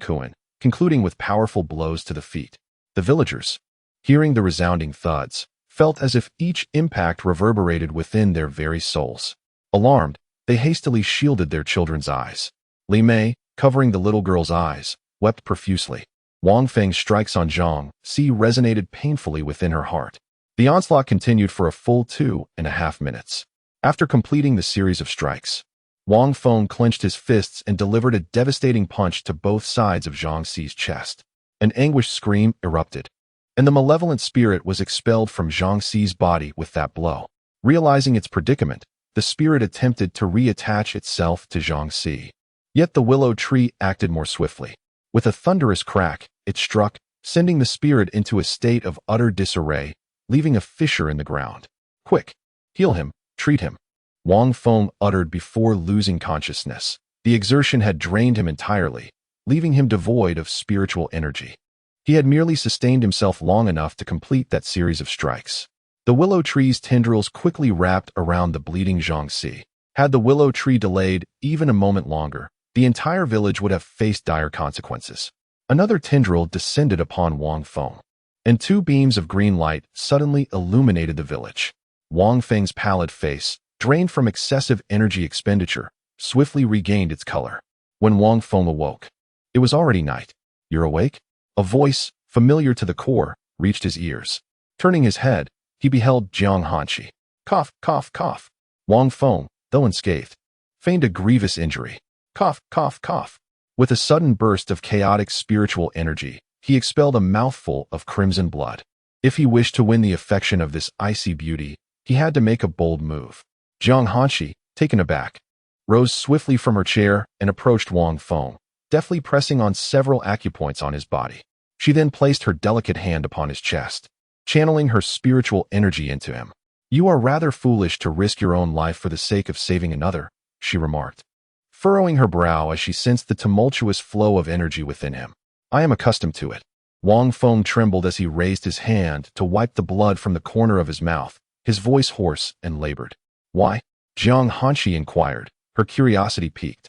concluding with powerful blows to the feet. The villagers, hearing the resounding thuds, felt as if each impact reverberated within their very souls. Alarmed, they hastily shielded their children's eyes. Li Mei, covering the little girl's eyes, wept profusely. Wang Feng's strikes on Zhang Si resonated painfully within her heart. The onslaught continued for a full 2.5 minutes. After completing the series of strikes, Wang Feng clenched his fists and delivered a devastating punch to both sides of Zhang Si's chest. An anguished scream erupted, and the malevolent spirit was expelled from Zhang Si's body with that blow. Realizing its predicament, the spirit attempted to reattach itself to Zhang Si. Yet the willow tree acted more swiftly. With a thunderous crack, it struck, sending the spirit into a state of utter disarray, leaving a fissure in the ground. "Quick! Heal him, treat him," Wang Feng uttered before losing consciousness. The exertion had drained him entirely, leaving him devoid of spiritual energy. He had merely sustained himself long enough to complete that series of strikes. The willow tree's tendrils quickly wrapped around the bleeding Zhang Si. Had the willow tree delayed even a moment longer, the entire village would have faced dire consequences. Another tendril descended upon Wang Feng, and two beams of green light suddenly illuminated the village. Wang Feng's pallid face, drained from excessive energy expenditure, swiftly regained its color. When Wang Feng awoke, it was already night. "You're awake?" A voice, familiar to the core, reached his ears. Turning his head, he beheld Jiang Hanqi. Cough, cough, cough. Wang Feng, though unscathed, feigned a grievous injury. Cough, cough, cough. With a sudden burst of chaotic spiritual energy, he expelled a mouthful of crimson blood. If he wished to win the affection of this icy beauty, he had to make a bold move. Jiang Hanqi, taken aback, rose swiftly from her chair and approached Wang Feng, deftly pressing on several acupoints on his body. She then placed her delicate hand upon his chest, channeling her spiritual energy into him. "You are rather foolish to risk your own life for the sake of saving another," she remarked, furrowing her brow as she sensed the tumultuous flow of energy within him. "I am accustomed to it." Wang Feng trembled as he raised his hand to wipe the blood from the corner of his mouth, his voice hoarse and labored. "Why?" Jiang Hanqi inquired, her curiosity piqued.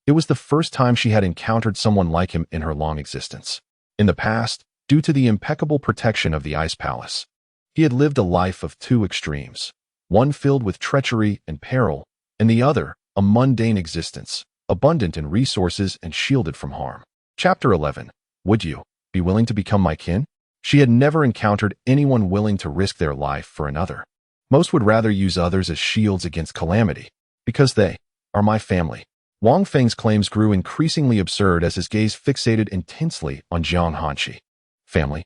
It was the first time she had encountered someone like him in her long existence. In the past, due to the impeccable protection of the Ice Palace, he had lived a life of two extremes, one filled with treachery and peril, and the other, a mundane existence, abundant in resources and shielded from harm. Chapter 11. Would you be willing to become my kin? She had never encountered anyone willing to risk their life for another. Most would rather use others as shields against calamity, because they are my family. Wang Feng's claims grew increasingly absurd as his gaze fixated intensely on Jiang Hanqi. Family?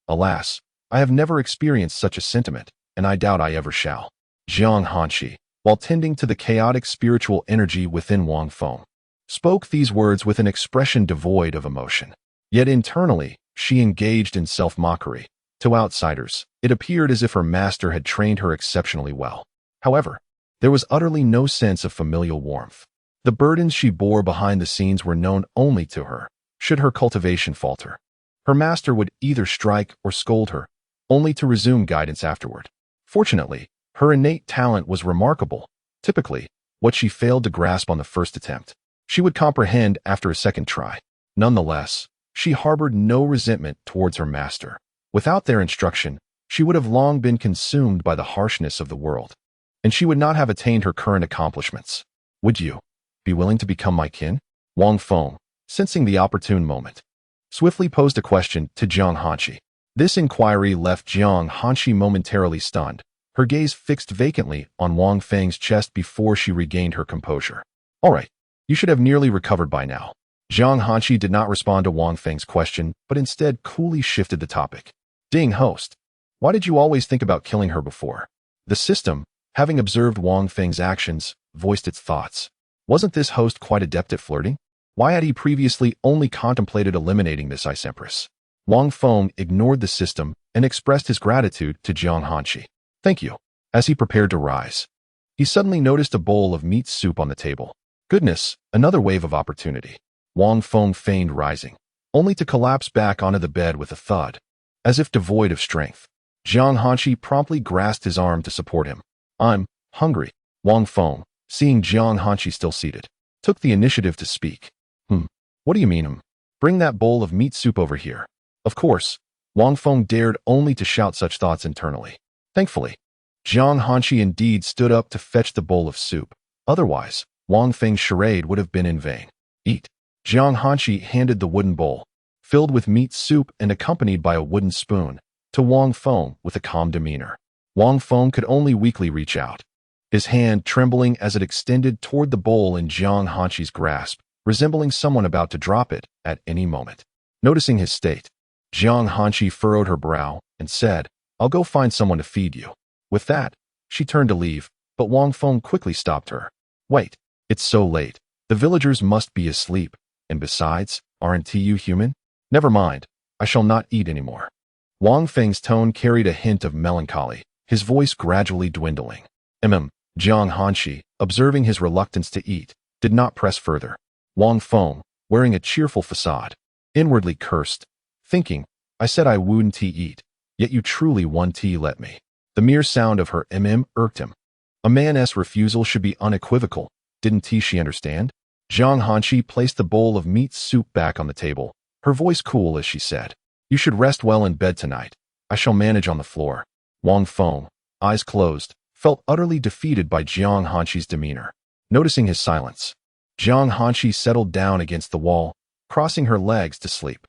Alas, I have never experienced such a sentiment, and I doubt I ever shall. Jiang Hanqi, while tending to the chaotic spiritual energy within Wang Feng, spoke these words with an expression devoid of emotion. Yet internally, she engaged in self-mockery. To outsiders, it appeared as if her master had trained her exceptionally well. However, there was utterly no sense of familial warmth. The burdens she bore behind the scenes were known only to her, should her cultivation falter. Her master would either strike or scold her, only to resume guidance afterward. Fortunately, her innate talent was remarkable. Typically, what she failed to grasp on the first attempt, she would comprehend after a second try. Nonetheless, she harbored no resentment towards her master. Without their instruction, she would have long been consumed by the harshness of the world, and she would not have attained her current accomplishments. Would you be willing to become my kin? Wang Feng, sensing the opportune moment, swiftly posed a question to Jiang Hanshi. This inquiry left Jiang Hanshi momentarily stunned, her gaze fixed vacantly on Wang Feng's chest before she regained her composure. All right, you should have nearly recovered by now. Jiang Hanshi did not respond to Wang Feng's question, but instead coolly shifted the topic. Ding, host. Why did you always think about killing her before? The system, having observed Wang Feng's actions, voiced its thoughts. Wasn't this host quite adept at flirting? Why had he previously only contemplated eliminating this Ice Empress? Wang Feng ignored the system and expressed his gratitude to Jiang Hanshi. Thank you. As he prepared to rise, he suddenly noticed a bowl of meat soup on the table. Goodness, another wave of opportunity. Wang Feng feigned rising, only to collapse back onto the bed with a thud, as if devoid of strength. Jiang Hanshi promptly grasped his arm to support him. I'm hungry. Wang Feng, seeing Jiang Hanshi still seated, took the initiative to speak. What do you mean, Bring that bowl of meat soup over here. Of course, Wang Feng dared only to shout such thoughts internally. Thankfully, Jiang Hanshi indeed stood up to fetch the bowl of soup. Otherwise, Wang Feng's charade would have been in vain. Eat. Jiang Hanshi handed the wooden bowl, filled with meat soup and accompanied by a wooden spoon, to Wang Feng with a calm demeanor. Wang Feng could only weakly reach out, his hand trembling as it extended toward the bowl in Jiang Hanshi's grasp, resembling someone about to drop it at any moment. Noticing his state, Jiang Hanshi furrowed her brow and said, I'll go find someone to feed you. With that, she turned to leave, but Wang Feng quickly stopped her. Wait, it's so late. The villagers must be asleep, and besides, aren't you human? Never mind, I shall not eat anymore. Wang Feng's tone carried a hint of melancholy, his voice gradually dwindling. Jiang Hanshi, observing his reluctance to eat, did not press further. Wang Feng, wearing a cheerful facade, inwardly cursed, thinking, I said I wouldn't eat, yet you truly won't let me. The mere sound of her irked him. A man's refusal should be unequivocal, didn't she understand? Jiang Hanshi placed the bowl of meat soup back on the table, her voice cool as she said, You should rest well in bed tonight. I shall manage on the floor. Wang Feng, eyes closed, felt utterly defeated by Jiang Hanshi's demeanor. Noticing his silence, Jiang Hanshi settled down against the wall, crossing her legs to sleep.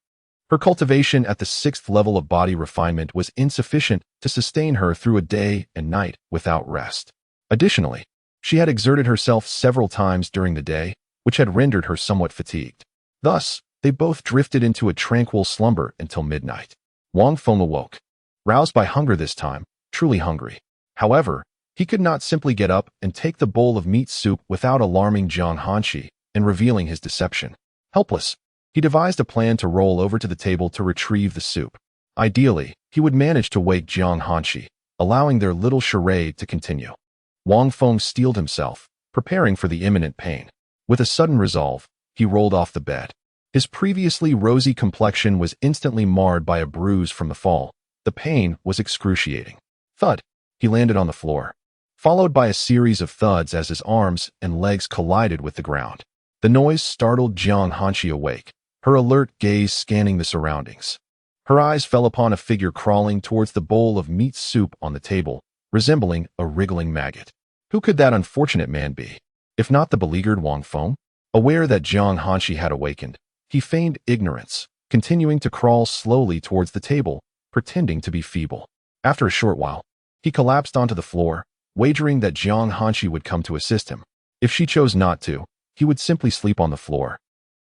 Her cultivation at the 6th level of body refinement was insufficient to sustain her through a day and night without rest. Additionally, she had exerted herself several times during the day, which had rendered her somewhat fatigued. Thus, they both drifted into a tranquil slumber until midnight. Wang Feng awoke, roused by hunger this time, truly hungry. However, he could not simply get up and take the bowl of meat soup without alarming Jiang Hanshi and revealing his deception. Helpless, he devised a plan to roll over to the table to retrieve the soup. Ideally, he would manage to wake Jiang Hanshi, allowing their little charade to continue. Wang Feng steeled himself, preparing for the imminent pain. With a sudden resolve, he rolled off the bed. His previously rosy complexion was instantly marred by a bruise from the fall. The pain was excruciating. Thud! He landed on the floor, followed by a series of thuds as his arms and legs collided with the ground. The noise startled Jiang Hanshi awake, her alert gaze scanning the surroundings. Her eyes fell upon a figure crawling towards the bowl of meat soup on the table, resembling a wriggling maggot. Who could that unfortunate man be? If not the beleaguered Wang Feng? Aware that Jiang Hanshi had awakened, he feigned ignorance, continuing to crawl slowly towards the table, pretending to be feeble. After a short while, he collapsed onto the floor, wagering that Jiang Hanshi would come to assist him. If she chose not to, he would simply sleep on the floor,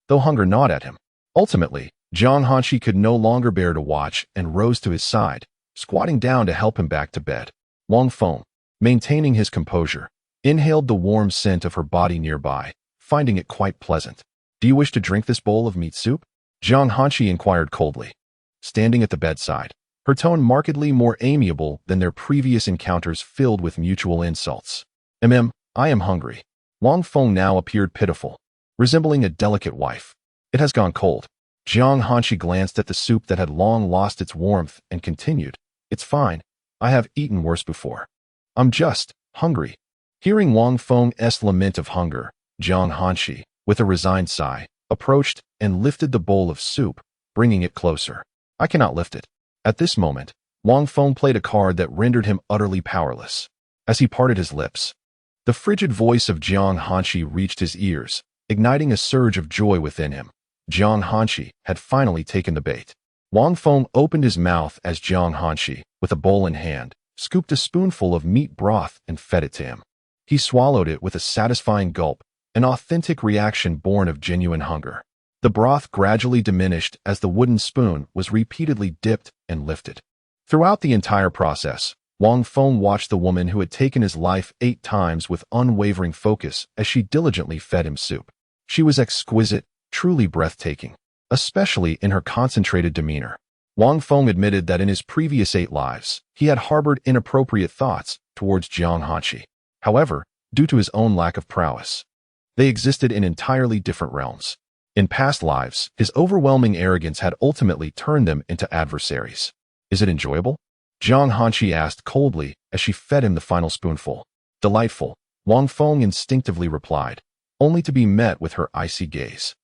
though hunger gnawed at him. Ultimately, Jiang Hanshi could no longer bear to watch and rose to his side, squatting down to help him back to bed. Wang Feng, maintaining his composure, inhaled the warm scent of her body nearby, finding it quite pleasant. Do you wish to drink this bowl of meat soup? Jiang Hanshi inquired coldly, standing at the bedside, her tone markedly more amiable than their previous encounters filled with mutual insults. I am hungry. Wang Feng now appeared pitiful, resembling a delicate wife. It has gone cold. Jiang Hanshi glanced at the soup that had long lost its warmth and continued, "It's fine. I have eaten worse before. I'm just hungry." Hearing Wang Feng's lament of hunger, Jiang Hanshi, with a resigned sigh, approached and lifted the bowl of soup, bringing it closer. "I cannot lift it." At this moment, Wang Feng played a card that rendered him utterly powerless. As he parted his lips, the frigid voice of Jiang Hanshi reached his ears, igniting a surge of joy within him. Jiang Hanshi had finally taken the bait. Wang Feng opened his mouth as Jiang Hanshi, with a bowl in hand, scooped a spoonful of meat broth and fed it to him. He swallowed it with a satisfying gulp, an authentic reaction born of genuine hunger. The broth gradually diminished as the wooden spoon was repeatedly dipped and lifted. Throughout the entire process, Wang Feng watched the woman who had taken his life 8 times with unwavering focus as she diligently fed him soup. She was exquisite, truly breathtaking, especially in her concentrated demeanor. Wang Feng admitted that in his previous 8 lives, he had harbored inappropriate thoughts towards Jiang Hanshi. However, due to his own lack of prowess, they existed in entirely different realms. In past lives, his overwhelming arrogance had ultimately turned them into adversaries. "Is it enjoyable?" Jiang Hanshi asked coldly as she fed him the final spoonful. "Delightful," Wang Feng instinctively replied, only to be met with her icy gaze.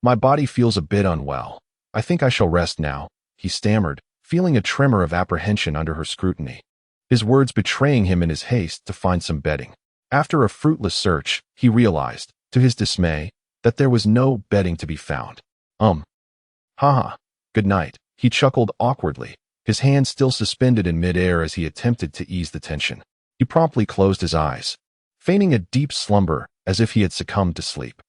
My body feels a bit unwell. I think I shall rest now," he stammered, feeling a tremor of apprehension under her scrutiny, his words betraying him in his haste to find some bedding. After a fruitless search, he realized, to his dismay, that there was no bedding to be found. Haha, good night," he chuckled awkwardly, his hand still suspended in midair as he attempted to ease the tension. He promptly closed his eyes, feigning a deep slumber as if he had succumbed to sleep.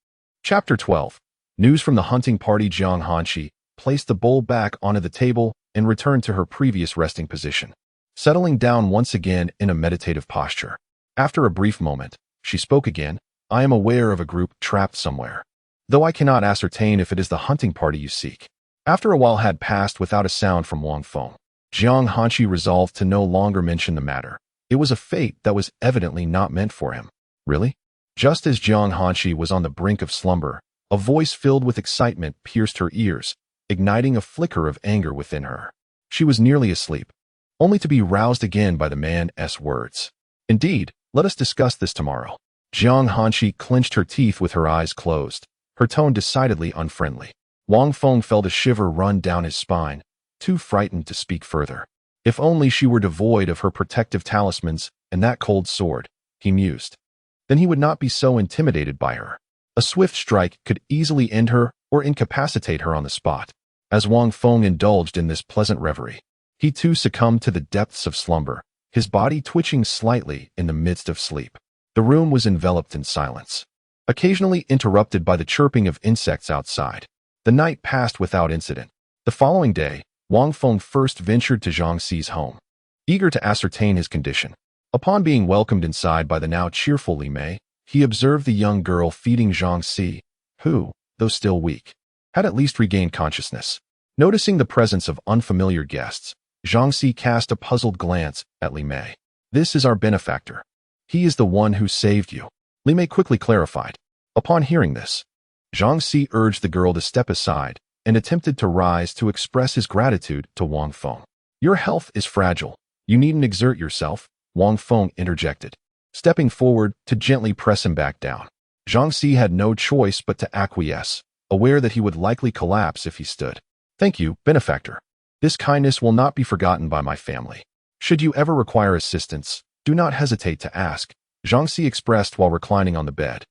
Chapter 12. News from the hunting party. Jiang Hanshi placed the bowl back onto the table and returned to her previous resting position, settling down once again in a meditative posture. After a brief moment, she spoke again. "I am aware of a group trapped somewhere, though I cannot ascertain if it is the hunting party you seek." After a while had passed without a sound from Wang Feng, Jiang Hanshi resolved to no longer mention the matter. It was a fate that was evidently not meant for him. "Really?" Just as Jiang Hanshi was on the brink of slumber, a voice filled with excitement pierced her ears, igniting a flicker of anger within her. She was nearly asleep, only to be roused again by the man's words. "Indeed, let us discuss this tomorrow." Jiang Hanshi clenched her teeth with her eyes closed, her tone decidedly unfriendly. Wang Feng felt a shiver run down his spine, too frightened to speak further. If only she were devoid of her protective talismans and that cold sword, he mused. Then he would not be so intimidated by her. A swift strike could easily end her or incapacitate her on the spot. As Wang Feng indulged in this pleasant reverie, he too succumbed to the depths of slumber, his body twitching slightly in the midst of sleep. The room was enveloped in silence, occasionally interrupted by the chirping of insects outside. The night passed without incident. The following day, Wang Feng first ventured to Zhang Xi's home, eager to ascertain his condition. Upon being welcomed inside by the now cheerful Li Mei, he observed the young girl feeding Zhang Xi, who, though still weak, had at least regained consciousness. Noticing the presence of unfamiliar guests, Zhang Xi cast a puzzled glance at Li Mei. "This is our benefactor. He is the one who saved you," Li Mei quickly clarified. Upon hearing this, Zhang Xi urged the girl to step aside and attempted to rise to express his gratitude to Wang Feng. "Your health is fragile. You needn't exert yourself," Wang Feng interjected, stepping forward to gently press him back down. Zhang Xi had no choice but to acquiesce, aware that he would likely collapse if he stood. "Thank you, benefactor. This kindness will not be forgotten by my family. Should you ever require assistance, do not hesitate to ask," Zhang Xi expressed while reclining on the bed.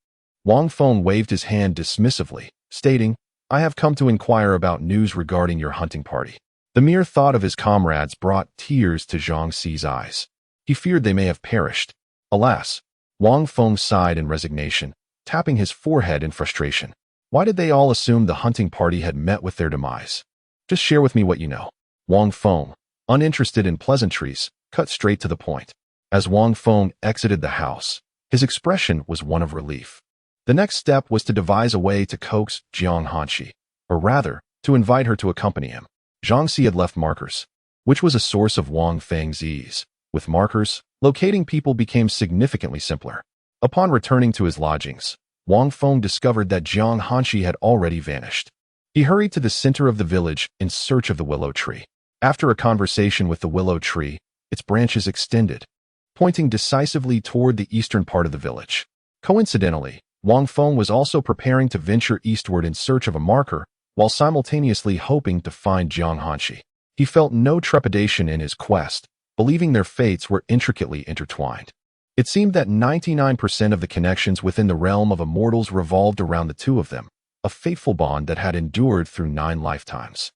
Wang Feng waved his hand dismissively, stating, "I have come to inquire about news regarding your hunting party." The mere thought of his comrades brought tears to Zhang Xi's eyes. He feared they may have perished. Alas, Wang Feng sighed in resignation, tapping his forehead in frustration. Why did they all assume the hunting party had met with their demise? "Just share with me what you know." Wang Feng, uninterested in pleasantries, cut straight to the point. As Wang Feng exited the house, his expression was one of relief. The next step was to devise a way to coax Jiang Hanshi, or rather, to invite her to accompany him. Zhang Xi had left markers, which was a source of Wang Feng's ease. With markers, locating people became significantly simpler. Upon returning to his lodgings, Wang Feng discovered that Jiang Hanshi had already vanished. He hurried to the center of the village in search of the willow tree. After a conversation with the willow tree, its branches extended, pointing decisively toward the eastern part of the village. Coincidentally, Wang Feng was also preparing to venture eastward in search of a marker, while simultaneously hoping to find Jiang Hanshi. He felt no trepidation in his quest, believing their fates were intricately intertwined. It seemed that 99% of the connections within the realm of immortals revolved around the two of them, a fateful bond that had endured through 9 lifetimes,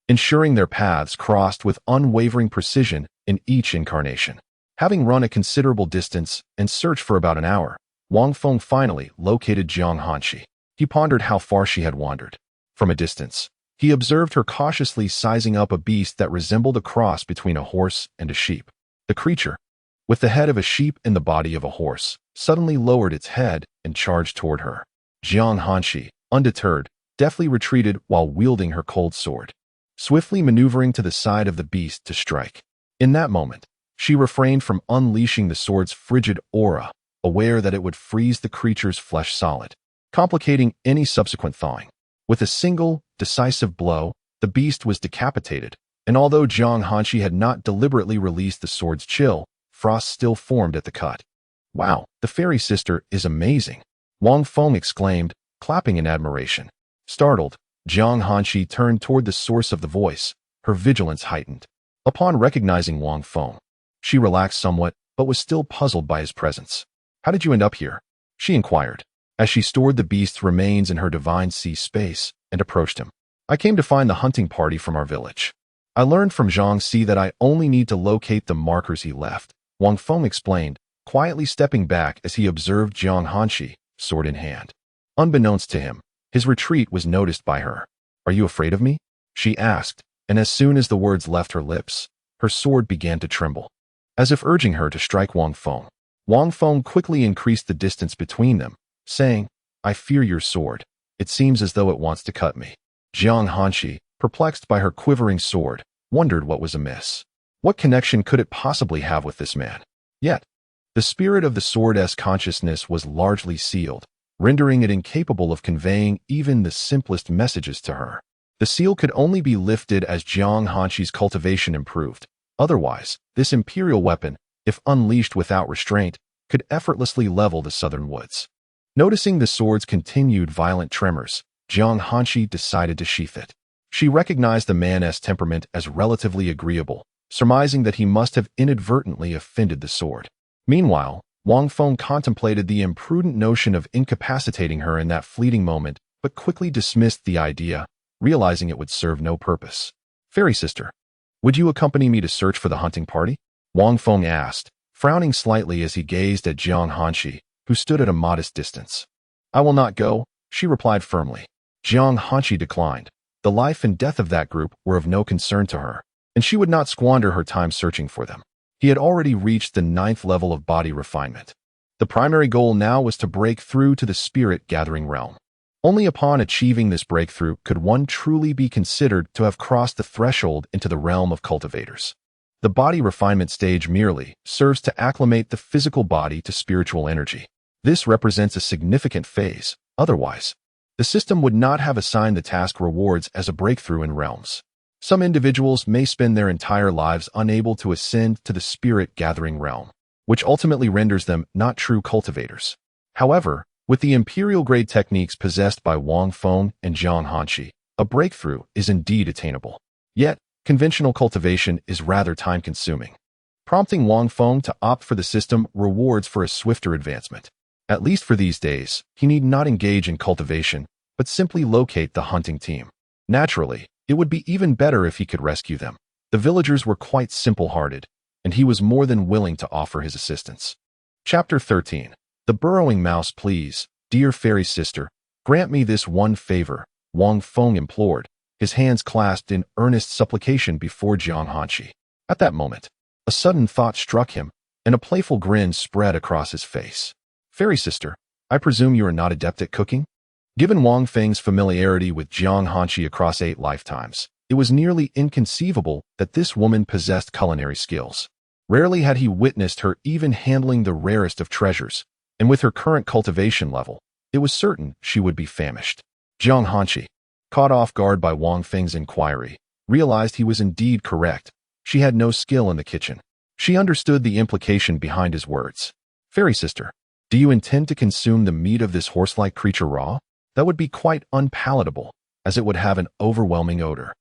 ensuring their paths crossed with unwavering precision in each incarnation. Having run a considerable distance and searched for about an hour, Wang Feng finally located Jiang Hanshi. He pondered how far she had wandered. From a distance, he observed her cautiously sizing up a beast that resembled a cross between a horse and a sheep. The creature, with the head of a sheep and the body of a horse, suddenly lowered its head and charged toward her. Jiang Hanshi, undeterred, deftly retreated while wielding her cold sword, swiftly maneuvering to the side of the beast to strike. In that moment, she refrained from unleashing the sword's frigid aura, aware that it would freeze the creature's flesh solid, complicating any subsequent thawing. With a single, decisive blow, the beast was decapitated, and although Jiang Hanshi had not deliberately released the sword's chill, frost still formed at the cut. "Wow, the fairy sister is amazing," Wang Feng exclaimed, clapping in admiration. Startled, Jiang Hanshi turned toward the source of the voice, her vigilance heightened. Upon recognizing Wang Feng, she relaxed somewhat, but was still puzzled by his presence. "How did you end up here?" she inquired, as she stored the beast's remains in her divine sea space and approached him. "I came to find the hunting party from our village. I learned from Zhang Si that I only need to locate the markers he left," Wang Feng explained, quietly stepping back as he observed Jiang Hanshi, sword in hand. Unbeknownst to him, his retreat was noticed by her. "Are you afraid of me?" she asked, and as soon as the words left her lips, her sword began to tremble, as if urging her to strike Wang Feng. Wang Feng quickly increased the distance between them, saying, "I fear your sword. It seems as though it wants to cut me." Jiang Hanshi, perplexed by her quivering sword, wondered what was amiss. What connection could it possibly have with this man? Yet, the spirit of the sword's consciousness was largely sealed, rendering it incapable of conveying even the simplest messages to her. The seal could only be lifted as Jiang Hanshi's cultivation improved. Otherwise, this imperial weapon, if unleashed without restraint, could effortlessly level the southern woods. Noticing the sword's continued violent tremors, Jiang Hanshi decided to sheath it. She recognized the man's temperament as relatively agreeable, surmising that he must have inadvertently offended the sword. Meanwhile, Wang Feng contemplated the imprudent notion of incapacitating her in that fleeting moment, but quickly dismissed the idea, realizing it would serve no purpose. "Fairy sister, would you accompany me to search for the hunting party?" Wang Feng asked, frowning slightly as he gazed at Jiang Hanshi, who stood at a modest distance. "I will not go," she replied firmly. Jiang Hanshi declined. The life and death of that group were of no concern to her, and she would not squander her time searching for them. He had already reached the 9th level of body refinement. The primary goal now was to break through to the spirit-gathering realm. Only upon achieving this breakthrough could one truly be considered to have crossed the threshold into the realm of cultivators. The body refinement stage merely serves to acclimate the physical body to spiritual energy. This represents a significant phase. Otherwise, the system would not have assigned the task rewards as a breakthrough in realms. Some individuals may spend their entire lives unable to ascend to the spirit-gathering realm, which ultimately renders them not true cultivators. However, with the imperial-grade techniques possessed by Wang Feng and Jiang Hanshi, a breakthrough is indeed attainable. Yet, conventional cultivation is rather time-consuming, prompting Wang Feng to opt for the system rewards for a swifter advancement. At least for these days, he need not engage in cultivation, but simply locate the hunting team. Naturally, it would be even better if he could rescue them. The villagers were quite simple-hearted, and he was more than willing to offer his assistance. Chapter 13. The Burrowing Mouse. "Please, dear fairy sister, grant me this one favor," Wang Feng implored, his hands clasped in earnest supplication before Jiang Hanshi. At that moment, a sudden thought struck him, and a playful grin spread across his face. "Fairy sister, I presume you are not adept at cooking?" Given Wang Feng's familiarity with Jiang Hanshi across 8 lifetimes, it was nearly inconceivable that this woman possessed culinary skills. Rarely had he witnessed her even handling the rarest of treasures, and with her current cultivation level, it was certain she would be famished. "Jiang Hanshi, Caught off guard by Wang Feng's inquiry, realized he was indeed correct. She had no skill in the kitchen. She understood the implication behind his words. Fairy sister, do you intend to consume the meat of this horse-like creature raw? That would be quite unpalatable, as it would have an overwhelming odor.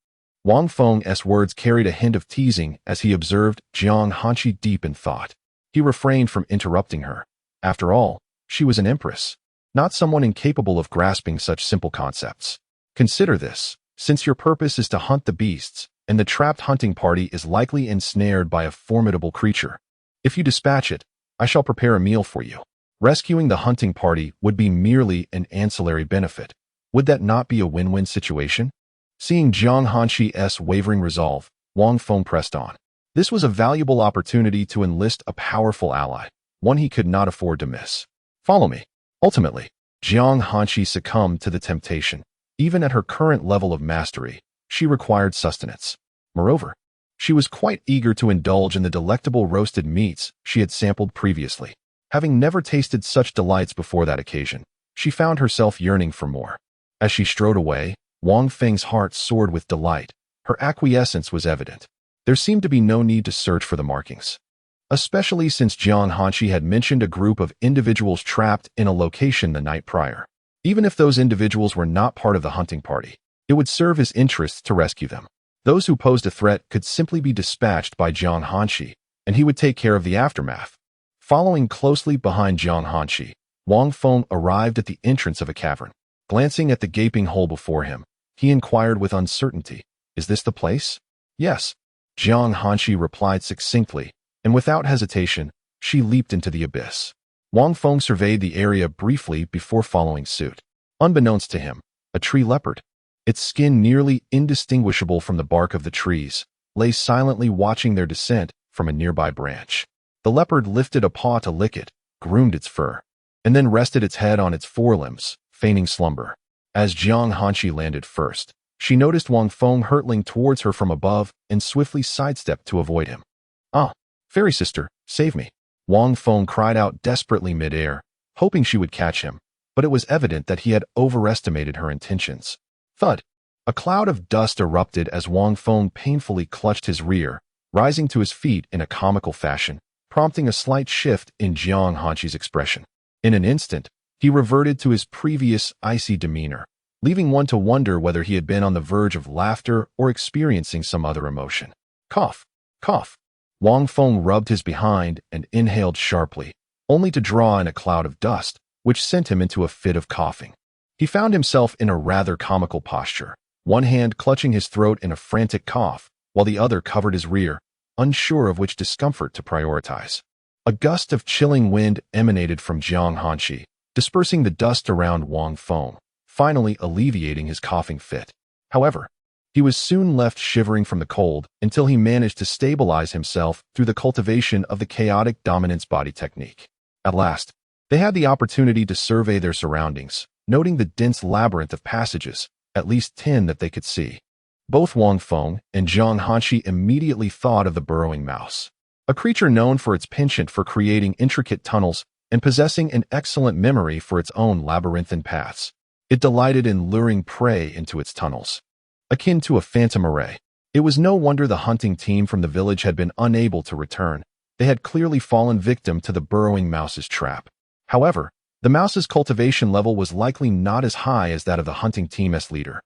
Wang Feng's words carried a hint of teasing as he observed Jiang Hanqi deep in thought. He refrained from interrupting her. After all, she was an empress, not someone incapable of grasping such simple concepts. Consider this, since your purpose is to hunt the beasts, and the trapped hunting party is likely ensnared by a formidable creature. If you dispatch it, I shall prepare a meal for you. Rescuing the hunting party would be merely an ancillary benefit. Would that not be a win-win situation? Seeing Jiang Hanqi's wavering resolve, Wang Feng pressed on. This was a valuable opportunity to enlist a powerful ally, one he could not afford to miss. Follow me. Ultimately, Jiang Hanqi succumbed to the temptation. Even at her current level of mastery, she required sustenance. Moreover, she was quite eager to indulge in the delectable roasted meats she had sampled previously. Having never tasted such delights before that occasion, she found herself yearning for more. As she strode away, Wang Feng's heart soared with delight. Her acquiescence was evident. There seemed to be no need to search for the markings, especially since Jiang Hanqi had mentioned a group of individuals trapped in a location the night prior. Even if those individuals were not part of the hunting party, it would serve his interests to rescue them. Those who posed a threat could simply be dispatched by Jiang Hanqi, and he would take care of the aftermath. Following closely behind Jiang Hanqi, Wang Feng arrived at the entrance of a cavern. Glancing at the gaping hole before him, he inquired with uncertainty, "Is this the place?" "Yes," Jiang Hanqi replied succinctly, and without hesitation, she leaped into the abyss. Wang Feng surveyed the area briefly before following suit. Unbeknownst to him, a tree leopard, its skin nearly indistinguishable from the bark of the trees, lay silently watching their descent from a nearby branch. The leopard lifted a paw to lick it, groomed its fur, and then rested its head on its forelimbs, feigning slumber. As Jiang Hanqi landed first, she noticed Wang Feng hurtling towards her from above and swiftly sidestepped to avoid him. "Ah, fairy sister, save me!" Wang Feng cried out desperately mid-air, hoping she would catch him, but it was evident that he had overestimated her intentions. Thud! A cloud of dust erupted as Wang Feng painfully clutched his rear, rising to his feet in a comical fashion, prompting a slight shift in Jiang Hanqi's expression. In an instant, he reverted to his previous icy demeanor, leaving one to wonder whether he had been on the verge of laughter or experiencing some other emotion. Cough, cough. Wang Feng rubbed his behind and inhaled sharply, only to draw in a cloud of dust, which sent him into a fit of coughing. He found himself in a rather comical posture, one hand clutching his throat in a frantic cough, while the other covered his rear, unsure of which discomfort to prioritize. A gust of chilling wind emanated from Jiang Hanqi, dispersing the dust around Wang Feng, finally alleviating his coughing fit. However, he was soon left shivering from the cold until he managed to stabilize himself through the cultivation of the chaotic dominance body technique. At last, they had the opportunity to survey their surroundings, noting the dense labyrinth of passages, at least 10 that they could see. Both Wang Feng and Jiang Hanqi immediately thought of the burrowing mouse, a creature known for its penchant for creating intricate tunnels and possessing an excellent memory for its own labyrinthine paths. It delighted in luring prey into its tunnels. Akin to a phantom array, it was no wonder the hunting team from the village had been unable to return. They had clearly fallen victim to the burrowing mouse's trap. However, the mouse's cultivation level was likely not as high as that of the hunting team's leader,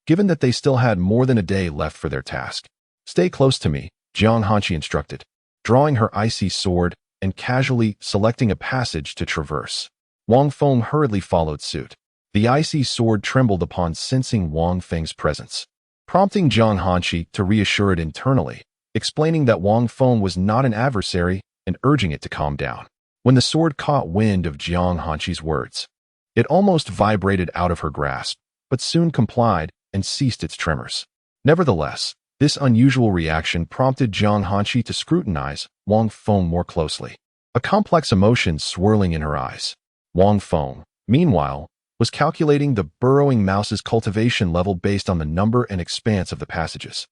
given that they still had more than a day left for their task. "Stay close to me," Jiang Hanqi instructed, drawing her icy sword and casually selecting a passage to traverse. Wang Feng hurriedly followed suit. The icy sword trembled upon sensing Wang Feng's presence, prompting Jiang Hanqi to reassure it internally, explaining that Wang Feng was not an adversary and urging it to calm down. When the sword caught wind of Jiang Hanqi's words, it almost vibrated out of her grasp, but soon complied and ceased its tremors. Nevertheless, this unusual reaction prompted Jiang Hanqi to scrutinize Wang Feng more closely, a complex emotion swirling in her eyes. Wang Feng, meanwhile, was calculating the burrowing mouse's cultivation level based on the number and expanse of the passages,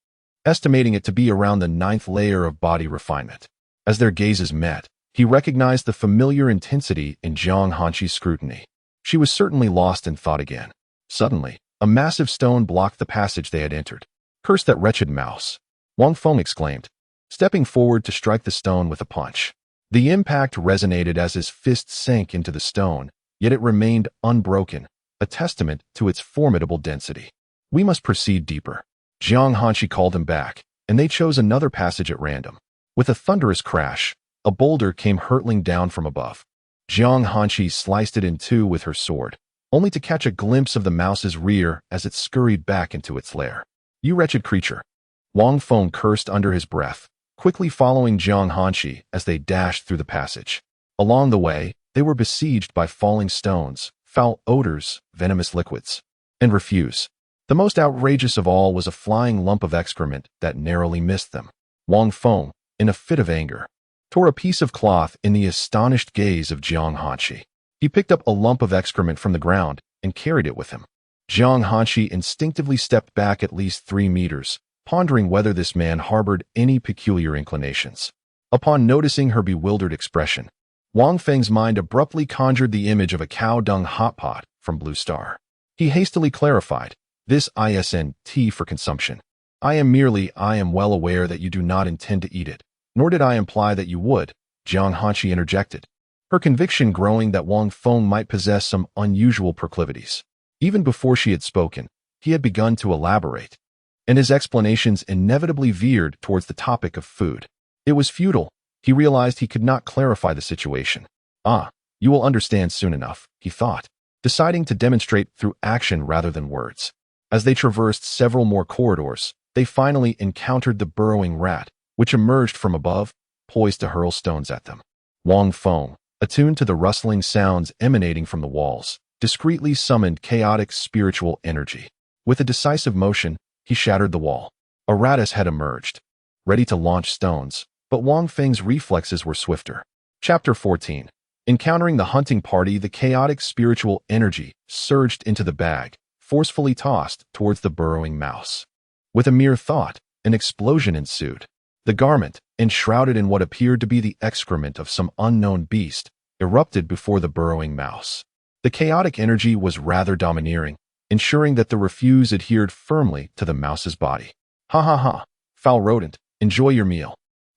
estimating it to be around the 9th layer of body refinement. As their gazes met, he recognized the familiar intensity in Jiang Hanqi's scrutiny. She was certainly lost in thought again. Suddenly, A massive stone blocked the passage they had entered. "Curse that wretched mouse!" Wang Feng exclaimed, stepping forward to strike the stone with a punch. The impact resonated as his fist sank into the stone, yet it remained unbroken, a testament to its formidable density. "We must proceed deeper." Jiang Hanshi called him back, and they chose another passage at random. With a thunderous crash, a boulder came hurtling down from above. Jiang Hanshi sliced it in two with her sword, only to catch a glimpse of the mouse's rear as it scurried back into its lair. "You wretched creature!" Wang Feng cursed under his breath, quickly following Jiang Hanshi as they dashed through the passage. Along the way, they were besieged by falling stones, foul odors, venomous liquids, and refuse. The most outrageous of all was a flying lump of excrement that narrowly missed them. Wang Feng, in a fit of anger, tore a piece of cloth in the astonished gaze of Jiang Hanshi. He picked up a lump of excrement from the ground and carried it with him. Jiang Hanshi instinctively stepped back at least 3 meters, pondering whether this man harbored any peculiar inclinations. Upon noticing her bewildered expression, Wang Feng's mind abruptly conjured the image of a cow dung hot pot from Blue Star. He hastily clarified, "This isn't for consumption. I am well aware that you do not intend to eat it, nor did I imply that you would," Jiang Hanshi interjected, her conviction growing that Wang Feng might possess some unusual proclivities. Even before she had spoken, he had begun to elaborate, and his explanations inevitably veered towards the topic of food. It was futile. He realized he could not clarify the situation. You will understand soon enough," he thought, deciding to demonstrate through action rather than words. As they traversed several more corridors, they finally encountered the burrowing rat, which emerged from above, poised to hurl stones at them. Wang Feng, attuned to the rustling sounds emanating from the walls, discreetly summoned chaotic spiritual energy. With a decisive motion, he shattered the wall. A ratus had emerged, ready to launch stones, but Wang Feng's reflexes were swifter. Chapter 14. Encountering the hunting party, the chaotic spiritual energy surged into the bag, forcefully tossed towards the burrowing mouse. With a mere thought, an explosion ensued. The garment, enshrouded in what appeared to be the excrement of some unknown beast, erupted before the burrowing mouse. The chaotic energy was rather domineering, ensuring that the refuse adhered firmly to the mouse's body. "Ha ha ha, foul rodent, enjoy your meal."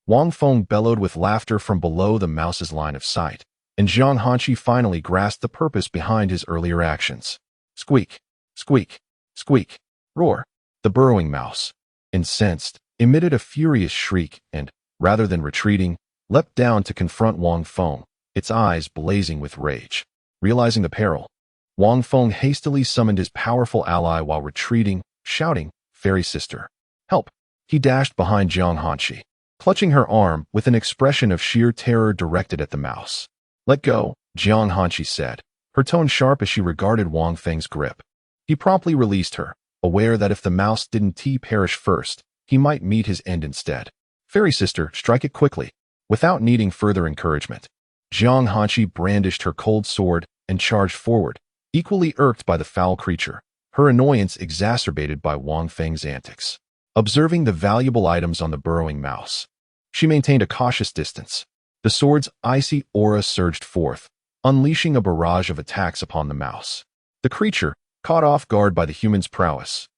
Wang Feng bellowed with laughter from below the mouse's line of sight, and Jiang Hanshi finally grasped the purpose behind his earlier actions. Squeak, squeak, squeak, roar. The burrowing mouse, incensed, emitted a furious shriek and, rather than retreating, leapt down to confront Wang Feng, its eyes blazing with rage. Realizing the peril, Wang Feng hastily summoned his powerful ally while retreating, shouting, "Fairy sister, help!" He dashed behind Jiang Hanshi, clutching her arm with an expression of sheer terror directed at the mouse. "Let go," Jiang Hanshi said, her tone sharp as she regarded Wang Feng's grip. He promptly released her, aware that if the mouse didn't perish first, he might meet his end instead. "Fairy sister, strike it quickly." Without needing further encouragement, Jiang Hanshi brandished her cold sword and charged forward, equally irked by the foul creature, her annoyance exacerbated by Wang Feng's antics. Observing the valuable items on the burrowing mouse, she maintained a cautious distance. The sword's icy aura surged forth, unleashing a barrage of attacks upon the mouse. The creature, caught off guard by the human's prowess,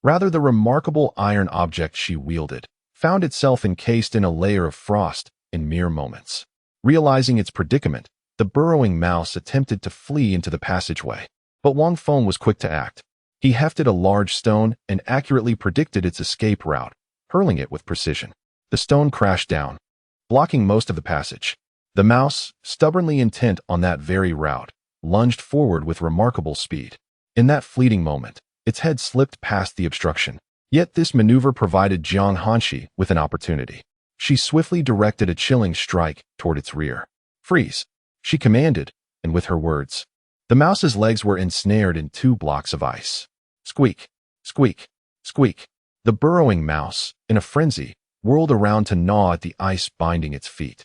rather the remarkable iron object she wielded, found itself encased in a layer of frost in mere moments. Realizing its predicament, the burrowing mouse attempted to flee into the passageway, but Wang Feng was quick to act. He hefted a large stone and accurately predicted its escape route, hurling it with precision. The stone crashed down, blocking most of the passage. The mouse, stubbornly intent on that very route, lunged forward with remarkable speed. In that fleeting moment, its head slipped past the obstruction. Yet this maneuver provided Jiang Hanshi with an opportunity. She swiftly directed a chilling strike toward its rear. "Freeze," she commanded, and with her words, the mouse's legs were ensnared in 2 blocks of ice. Squeak, squeak, squeak. The burrowing mouse, in a frenzy, whirled around to gnaw at the ice binding its feet.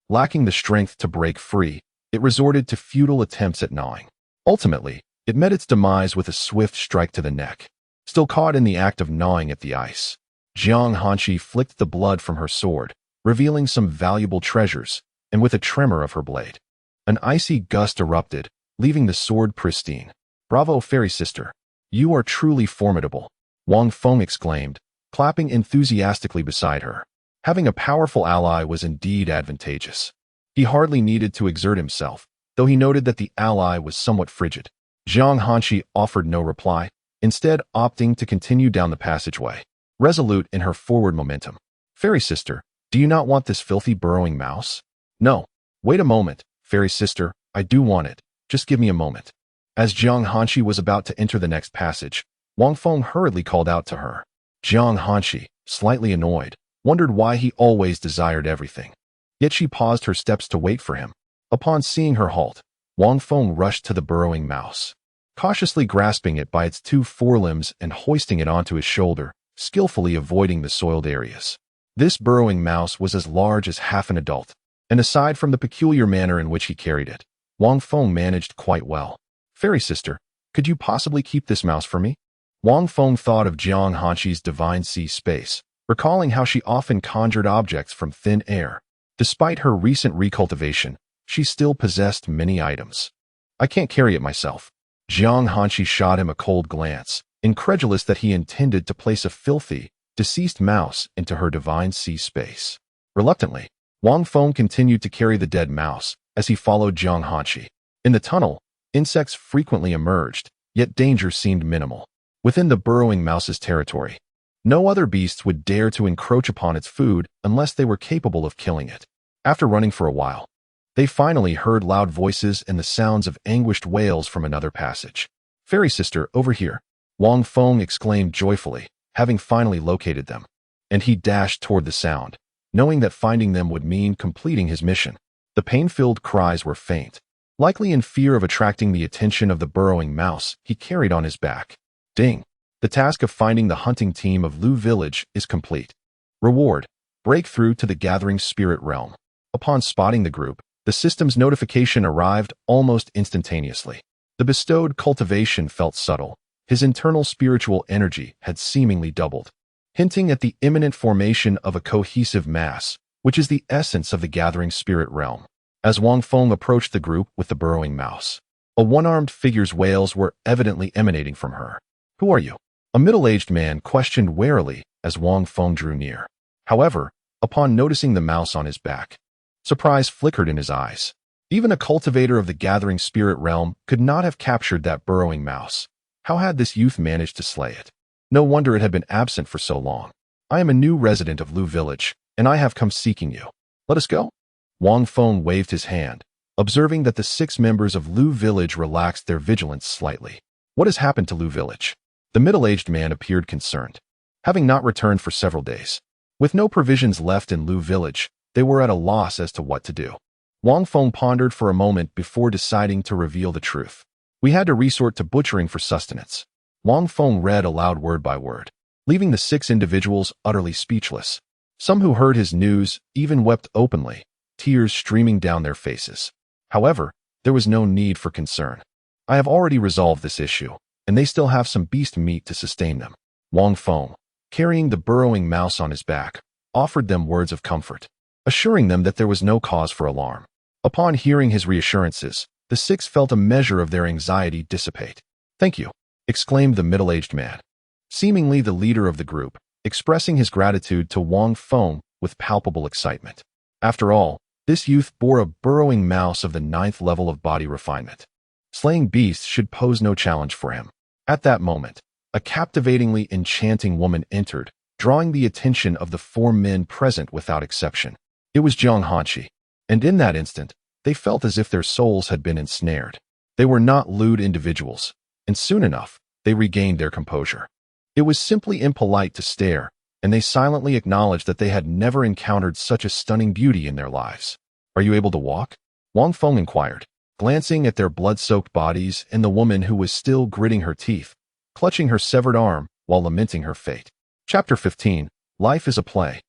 Lacking the strength to break free, it resorted to futile attempts at gnawing. Ultimately, it met its demise with a swift strike to the neck. Still caught in the act of gnawing at the ice, Jiang Hanshi flicked the blood from her sword, revealing some valuable treasures, and with a tremor of her blade, an icy gust erupted, leaving the sword pristine. "Bravo, fairy sister. You are truly formidable, Wang Feng exclaimed, clapping enthusiastically beside her. Having a powerful ally was indeed advantageous. He hardly needed to exert himself, though he noted that the ally was somewhat frigid. Zhang Hanshi offered no reply, instead opting to continue down the passageway, resolute in her forward momentum. Fairy sister, do you not want this filthy burrowing mouse? No. Wait a moment, fairy sister, I do want it. Just give me a moment. As Zhang Hanshi was about to enter the next passage, Wang Feng hurriedly called out to her. Zhang Hanshi, slightly annoyed, wondered why he always desired everything. Yet she paused her steps to wait for him. Upon seeing her halt, Wang Feng rushed to the burrowing mouse. Cautiously grasping it by its two forelimbs and hoisting it onto his shoulder, skillfully avoiding the soiled areas. This burrowing mouse was as large as half an adult, and aside from the peculiar manner in which he carried it, Wang Feng managed quite well. Fairy sister, could you possibly keep this mouse for me? Wang Feng thought of Zhang Hanshi's divine sea space, recalling how she often conjured objects from thin air. Despite her recent recultivation, she still possessed many items. I can't carry it myself. Zhang Hanshi shot him a cold glance, incredulous that he intended to place a filthy, deceased mouse into her divine sea space. Reluctantly, Wang Feng continued to carry the dead mouse as he followed Zhang Hanshi. In the tunnel, insects frequently emerged, yet danger seemed minimal. Within the burrowing mouse's territory, no other beasts would dare to encroach upon its food unless they were capable of killing it. After running for a while, they finally heard loud voices and the sounds of anguished wails from another passage. Fairy sister, over here, Wang Feng exclaimed joyfully, having finally located them. And he dashed toward the sound, knowing that finding them would mean completing his mission. The pain-filled cries were faint. Likely in fear of attracting the attention of the burrowing mouse he carried on his back. Ding! The task of finding the hunting team of Lu Village is complete. Reward: breakthrough to the gathering spirit realm. Upon spotting the group, the system's notification arrived almost instantaneously. The bestowed cultivation felt subtle. His internal spiritual energy had seemingly doubled, hinting at the imminent formation of a cohesive mass, which is the essence of the gathering spirit realm. As Wang Feng approached the group with the burrowing mouse, a one-armed figure's wails were evidently emanating from her. Who are you? A middle-aged man questioned warily as Wang Feng drew near. However, upon noticing the mouse on his back, surprise flickered in his eyes. Even a cultivator of the gathering spirit realm could not have captured that burrowing mouse. How had this youth managed to slay it? No wonder it had been absent for so long. I am a new resident of Lu Village, and I have come seeking you. Let us go? Wang Feng waved his hand, observing that the 6 members of Lu Village relaxed their vigilance slightly. What has happened to Lu Village? The middle-aged man appeared concerned. Having not returned for several days, with no provisions left in Lu Village, they were at a loss as to what to do. Wang Feng pondered for a moment before deciding to reveal the truth. We had to resort to butchering for sustenance. Wang Feng read aloud word by word, leaving the 6 individuals utterly speechless. Some who heard his news even wept openly, tears streaming down their faces. However, there was no need for concern. I have already resolved this issue, and they still have some beast meat to sustain them. Wang Feng, carrying the burrowing mouse on his back, offered them words of comfort, assuring them that there was no cause for alarm. Upon hearing his reassurances, the 6 felt a measure of their anxiety dissipate. Thank you, exclaimed the middle-aged man, seemingly the leader of the group, expressing his gratitude to Wang Feng with palpable excitement. After all, this youth bore a burrowing mouse of the 9th level of body refinement. Slaying beasts should pose no challenge for him. At that moment, a captivatingly enchanting woman entered, drawing the attention of the 4 men present without exception. It was Zhang Hanshi, and in that instant, they felt as if their souls had been ensnared. They were not lewd individuals, and soon enough, they regained their composure. It was simply impolite to stare, and they silently acknowledged that they had never encountered such a stunning beauty in their lives. Are you able to walk? Wang Feng inquired, glancing at their blood-soaked bodies and the woman who was still gritting her teeth, clutching her severed arm while lamenting her fate. Chapter 15. Life is a play.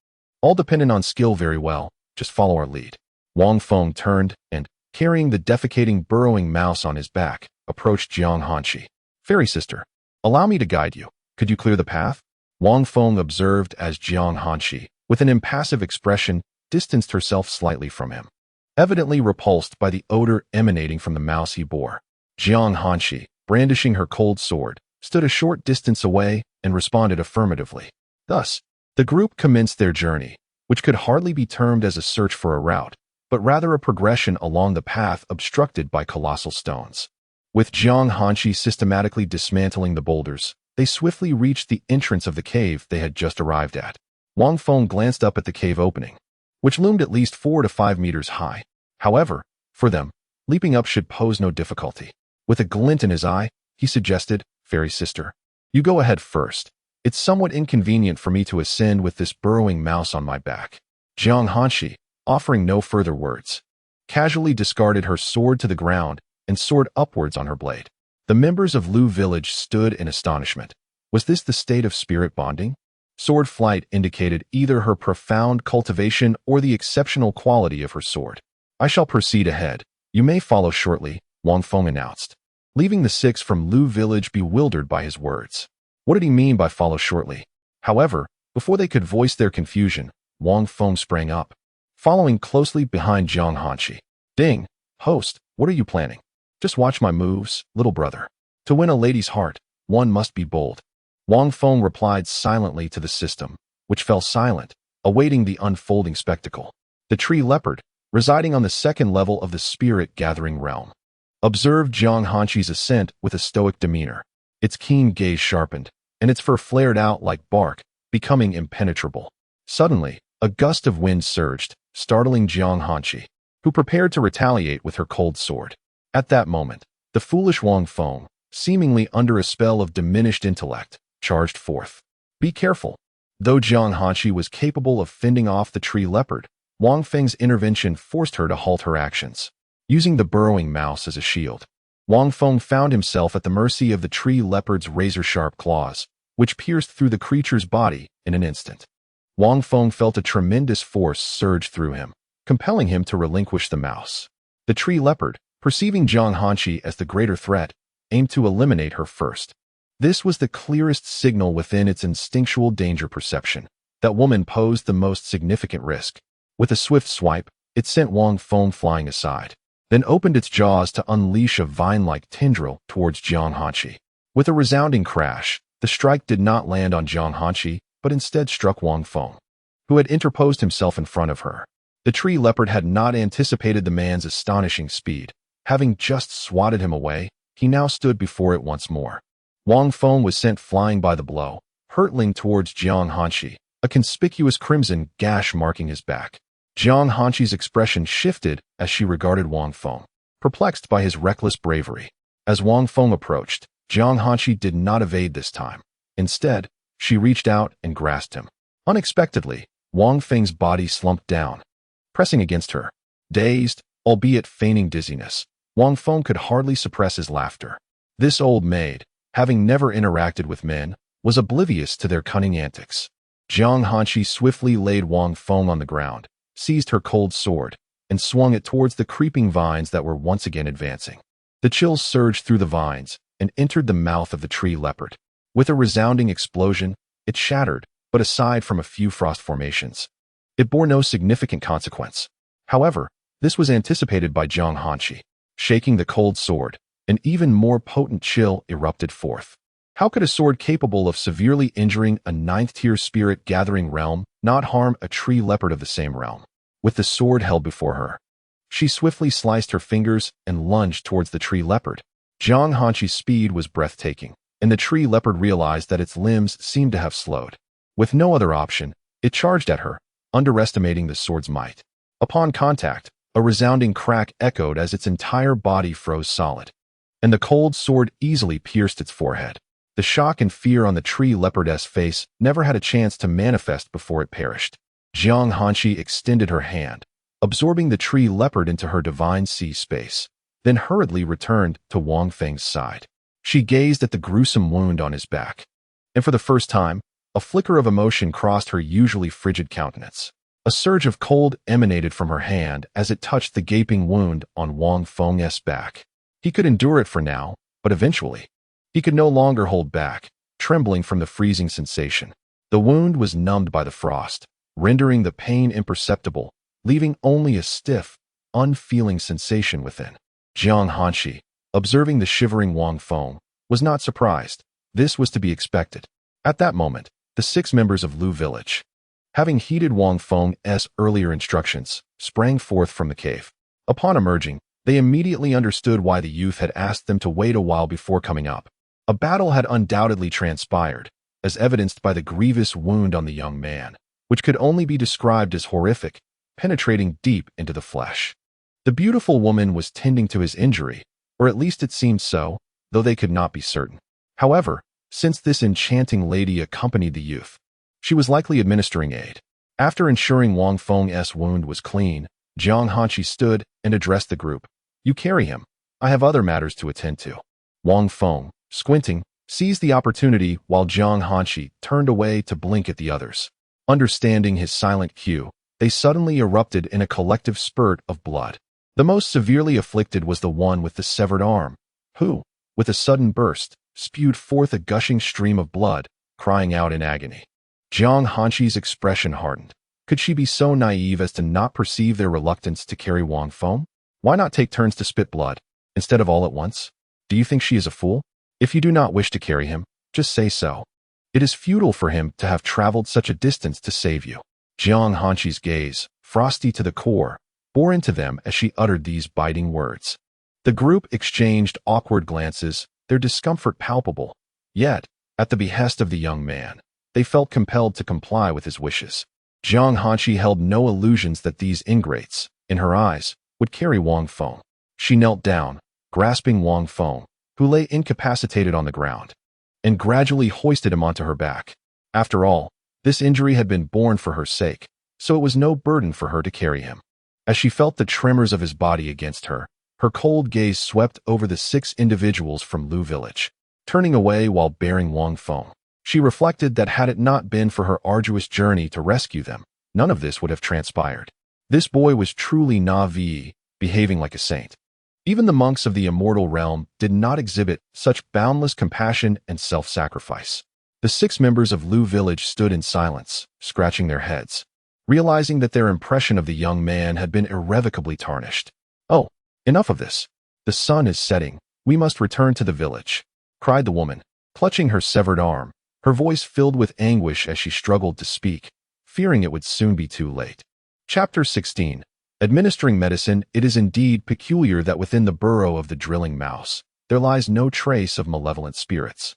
All dependent on skill. Very well, just follow our lead. Wang Feng turned and, carrying the defecating burrowing mouse on his back, approached Zhang Hanshi. Fairy sister, allow me to guide you. Could you clear the path? Wang Feng observed as Zhang Hanshi, with an impassive expression, distanced herself slightly from him, evidently repulsed by the odor emanating from the mouse he bore. Zhang Hanshi, brandishing her cold sword, stood a short distance away and responded affirmatively. Thus, the group commenced their journey, which could hardly be termed as a search for a route, but rather a progression along the path obstructed by colossal stones. With Jiang Hanqi systematically dismantling the boulders, they swiftly reached the entrance of the cave they had just arrived at. Wang Feng glanced up at the cave opening, which loomed at least 4 to 5 meters high. However, for them, leaping up should pose no difficulty. With a glint in his eye, he suggested, "Fairy sister, you go ahead first. It's somewhat inconvenient for me to ascend with this burrowing mouse on my back." Jiang Hanqi, offering no further words, casually discarded her sword to the ground and soared upwards on her blade. The members of Lu village stood in astonishment. Was this the state of spirit bonding? Sword flight indicated either her profound cultivation or the exceptional quality of her sword. "I shall proceed ahead. You may follow shortly," Wang Feng announced, leaving the 6 from Lu village bewildered by his words. What did he mean by follow shortly? However, before they could voice their confusion, Wang Feng sprang up, following closely behind Jiang Hanqi. "Ding, host, what are you planning?" "Just watch my moves, little brother. To win a lady's heart, one must be bold." Wang Feng replied silently to the system, which fell silent, awaiting the unfolding spectacle. The tree leopard, residing on the 2nd level of the spirit-gathering realm, observed Jiang Hanqi's ascent with a stoic demeanor. Its keen gaze sharpened, and its fur flared out like bark, becoming impenetrable. Suddenly, a gust of wind surged, startling Jiang Hanqi, who prepared to retaliate with her cold sword. At that moment, the foolish Wang Feng, seemingly under a spell of diminished intellect, charged forth. Be careful. Though Jiang Hanqi was capable of fending off the tree leopard, Wang Feng's intervention forced her to halt her actions. Using the burrowing mouse as a shield, Wang Feng found himself at the mercy of the tree leopard's razor-sharp claws, which pierced through the creature's body in an instant. Wang Feng felt a tremendous force surge through him, compelling him to relinquish the mouse. The tree leopard, perceiving Jiang Hanqi as the greater threat, aimed to eliminate her first. This was the clearest signal within its instinctual danger perception. That woman posed the most significant risk. With a swift swipe, it sent Wang Feng flying aside, then opened its jaws to unleash a vine-like tendril towards Jiang Hanqi. With a resounding crash, the strike did not land on Jiang Hanqi, but instead struck Wang Feng, who had interposed himself in front of her. The tree leopard had not anticipated the man's astonishing speed. Having just swatted him away, he now stood before it once more. Wang Feng was sent flying by the blow, hurtling towards Jiang Hanqi, a conspicuous crimson gash marking his back. Jiang Hanqi's expression shifted as she regarded Wang Feng, perplexed by his reckless bravery. As Wang Feng approached, Jiang Hanqi did not evade this time. Instead, she reached out and grasped him. Unexpectedly, Wang Feng's body slumped down, pressing against her. Dazed, albeit feigning dizziness, Wang Feng could hardly suppress his laughter. This old maid, having never interacted with men, was oblivious to their cunning antics. Jiang Hanqi swiftly laid Wang Feng on the ground, seized her cold sword, and swung it towards the creeping vines that were once again advancing. The chills surged through the vines and entered the mouth of the tree leopard. With a resounding explosion, it shattered, but aside from a few frost formations, it bore no significant consequence. However, this was anticipated by Jiang Hanqi. Shaking the cold sword, an even more potent chill erupted forth. How could a sword capable of severely injuring a 9th-tier spirit-gathering realm not harm a tree leopard of the same realm? With the sword held before her, she swiftly sliced her fingers and lunged towards the tree leopard. Jiang Hanqi's speed was breathtaking, and the tree leopard realized that its limbs seemed to have slowed. With no other option, it charged at her, underestimating the sword's might. Upon contact, a resounding crack echoed as its entire body froze solid, and the cold sword easily pierced its forehead. The shock and fear on the tree leopardess face never had a chance to manifest before it perished. Jiang Hanqi extended her hand, absorbing the tree leopard into her divine sea space, then hurriedly returned to Wang Feng's side. She gazed at the gruesome wound on his back, and for the first time, a flicker of emotion crossed her usually frigid countenance. A surge of cold emanated from her hand as it touched the gaping wound on Wang Feng's back. He could endure it for now, but eventually, he could no longer hold back, trembling from the freezing sensation. The wound was numbed by the frost, rendering the pain imperceptible, leaving only a stiff, unfeeling sensation within. Jiang Hanqi, observing the shivering Wang Feng, was not surprised. This was to be expected. At that moment, the 6 members of Lu village, having heeded Wang Feng's earlier instructions, sprang forth from the cave. Upon emerging, they immediately understood why the youth had asked them to wait a while before coming up. A battle had undoubtedly transpired, as evidenced by the grievous wound on the young man, which could only be described as horrific, penetrating deep into the flesh. The beautiful woman was tending to his injury, or at least it seemed so, though they could not be certain. However, since this enchanting lady accompanied the youth, she was likely administering aid. After ensuring Wang Feng's wound was clean, Jiang Hanqi stood and addressed the group. "You carry him. I have other matters to attend to." Wang Feng, squinting, seized the opportunity while Jiang Hanqi turned away to blink at the others. Understanding his silent cue, they suddenly erupted in a collective spurt of blood. The most severely afflicted was the one with the severed arm, who, with a sudden burst, spewed forth a gushing stream of blood, crying out in agony. Jiang Hanqi's expression hardened. Could she be so naive as to not perceive their reluctance to carry Wang Feng? Why not take turns to spit blood, instead of all at once? Do you think she is a fool? If you do not wish to carry him, just say so. It is futile for him to have traveled such a distance to save you. Jiang Hanqi's gaze, frosty to the core, bore into them as she uttered these biting words. The group exchanged awkward glances, their discomfort palpable. Yet, at the behest of the young man, they felt compelled to comply with his wishes. Jiang Hanqi held no illusions that these ingrates, in her eyes, would carry Wang Feng. She knelt down, grasping Wang Feng, who lay incapacitated on the ground, and gradually hoisted him onto her back. After all, this injury had been borne for her sake, so it was no burden for her to carry him. As she felt the tremors of his body against her, her cold gaze swept over the 6 individuals from Lu village. Turning away while bearing Wang Feng, she reflected that had it not been for her arduous journey to rescue them, none of this would have transpired. This boy was truly Na'vi, behaving like a saint. Even the monks of the immortal realm did not exhibit such boundless compassion and self-sacrifice. The 6 members of Lu village stood in silence, scratching their heads, realizing that their impression of the young man had been irrevocably tarnished. "Oh, enough of this. The sun is setting. We must return to the village," cried the woman, clutching her severed arm, her voice filled with anguish as she struggled to speak, fearing it would soon be too late. Chapter 16. Administering medicine. It is indeed peculiar that within the burrow of the drilling mouse, there lies no trace of malevolent spirits.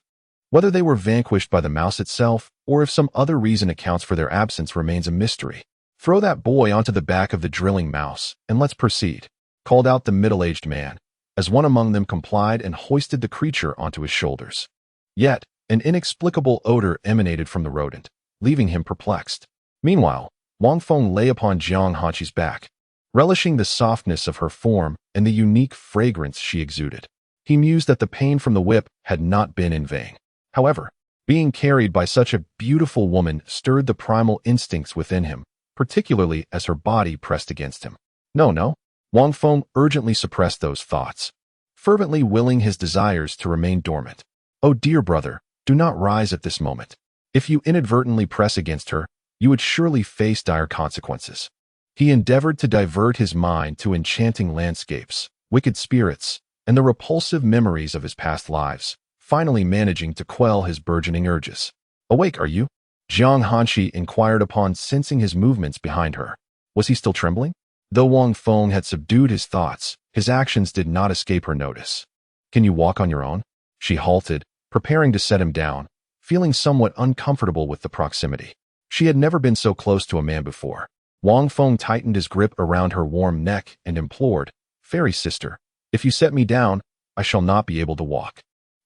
Whether they were vanquished by the mouse itself, or if some other reason accounts for their absence remains a mystery. "Throw that boy onto the back of the drilling mouse, and let's proceed," called out the middle-aged man, as one among them complied and hoisted the creature onto his shoulders. Yet, an inexplicable odor emanated from the rodent, leaving him perplexed. Meanwhile, Wang Feng lay upon Jiang Hanqi's back, relishing the softness of her form and the unique fragrance she exuded. He mused that the pain from the whip had not been in vain. However, being carried by such a beautiful woman stirred the primal instincts within him, particularly as her body pressed against him. No, Wang Feng urgently suppressed those thoughts, fervently willing his desires to remain dormant. "Oh dear brother, do not rise at this moment. If you inadvertently press against her, you would surely face dire consequences." He endeavored to divert his mind to enchanting landscapes, wicked spirits, and the repulsive memories of his past lives, finally managing to quell his burgeoning urges. "Awake, are you?" Jiang Hanqi inquired upon sensing his movements behind her. Was he still trembling? Though Wang Feng had subdued his thoughts, his actions did not escape her notice. "Can you walk on your own?" She halted, preparing to set him down, feeling somewhat uncomfortable with the proximity. She had never been so close to a man before. Wang Feng tightened his grip around her warm neck and implored, "Fairy sister, if you set me down, I shall not be able to walk."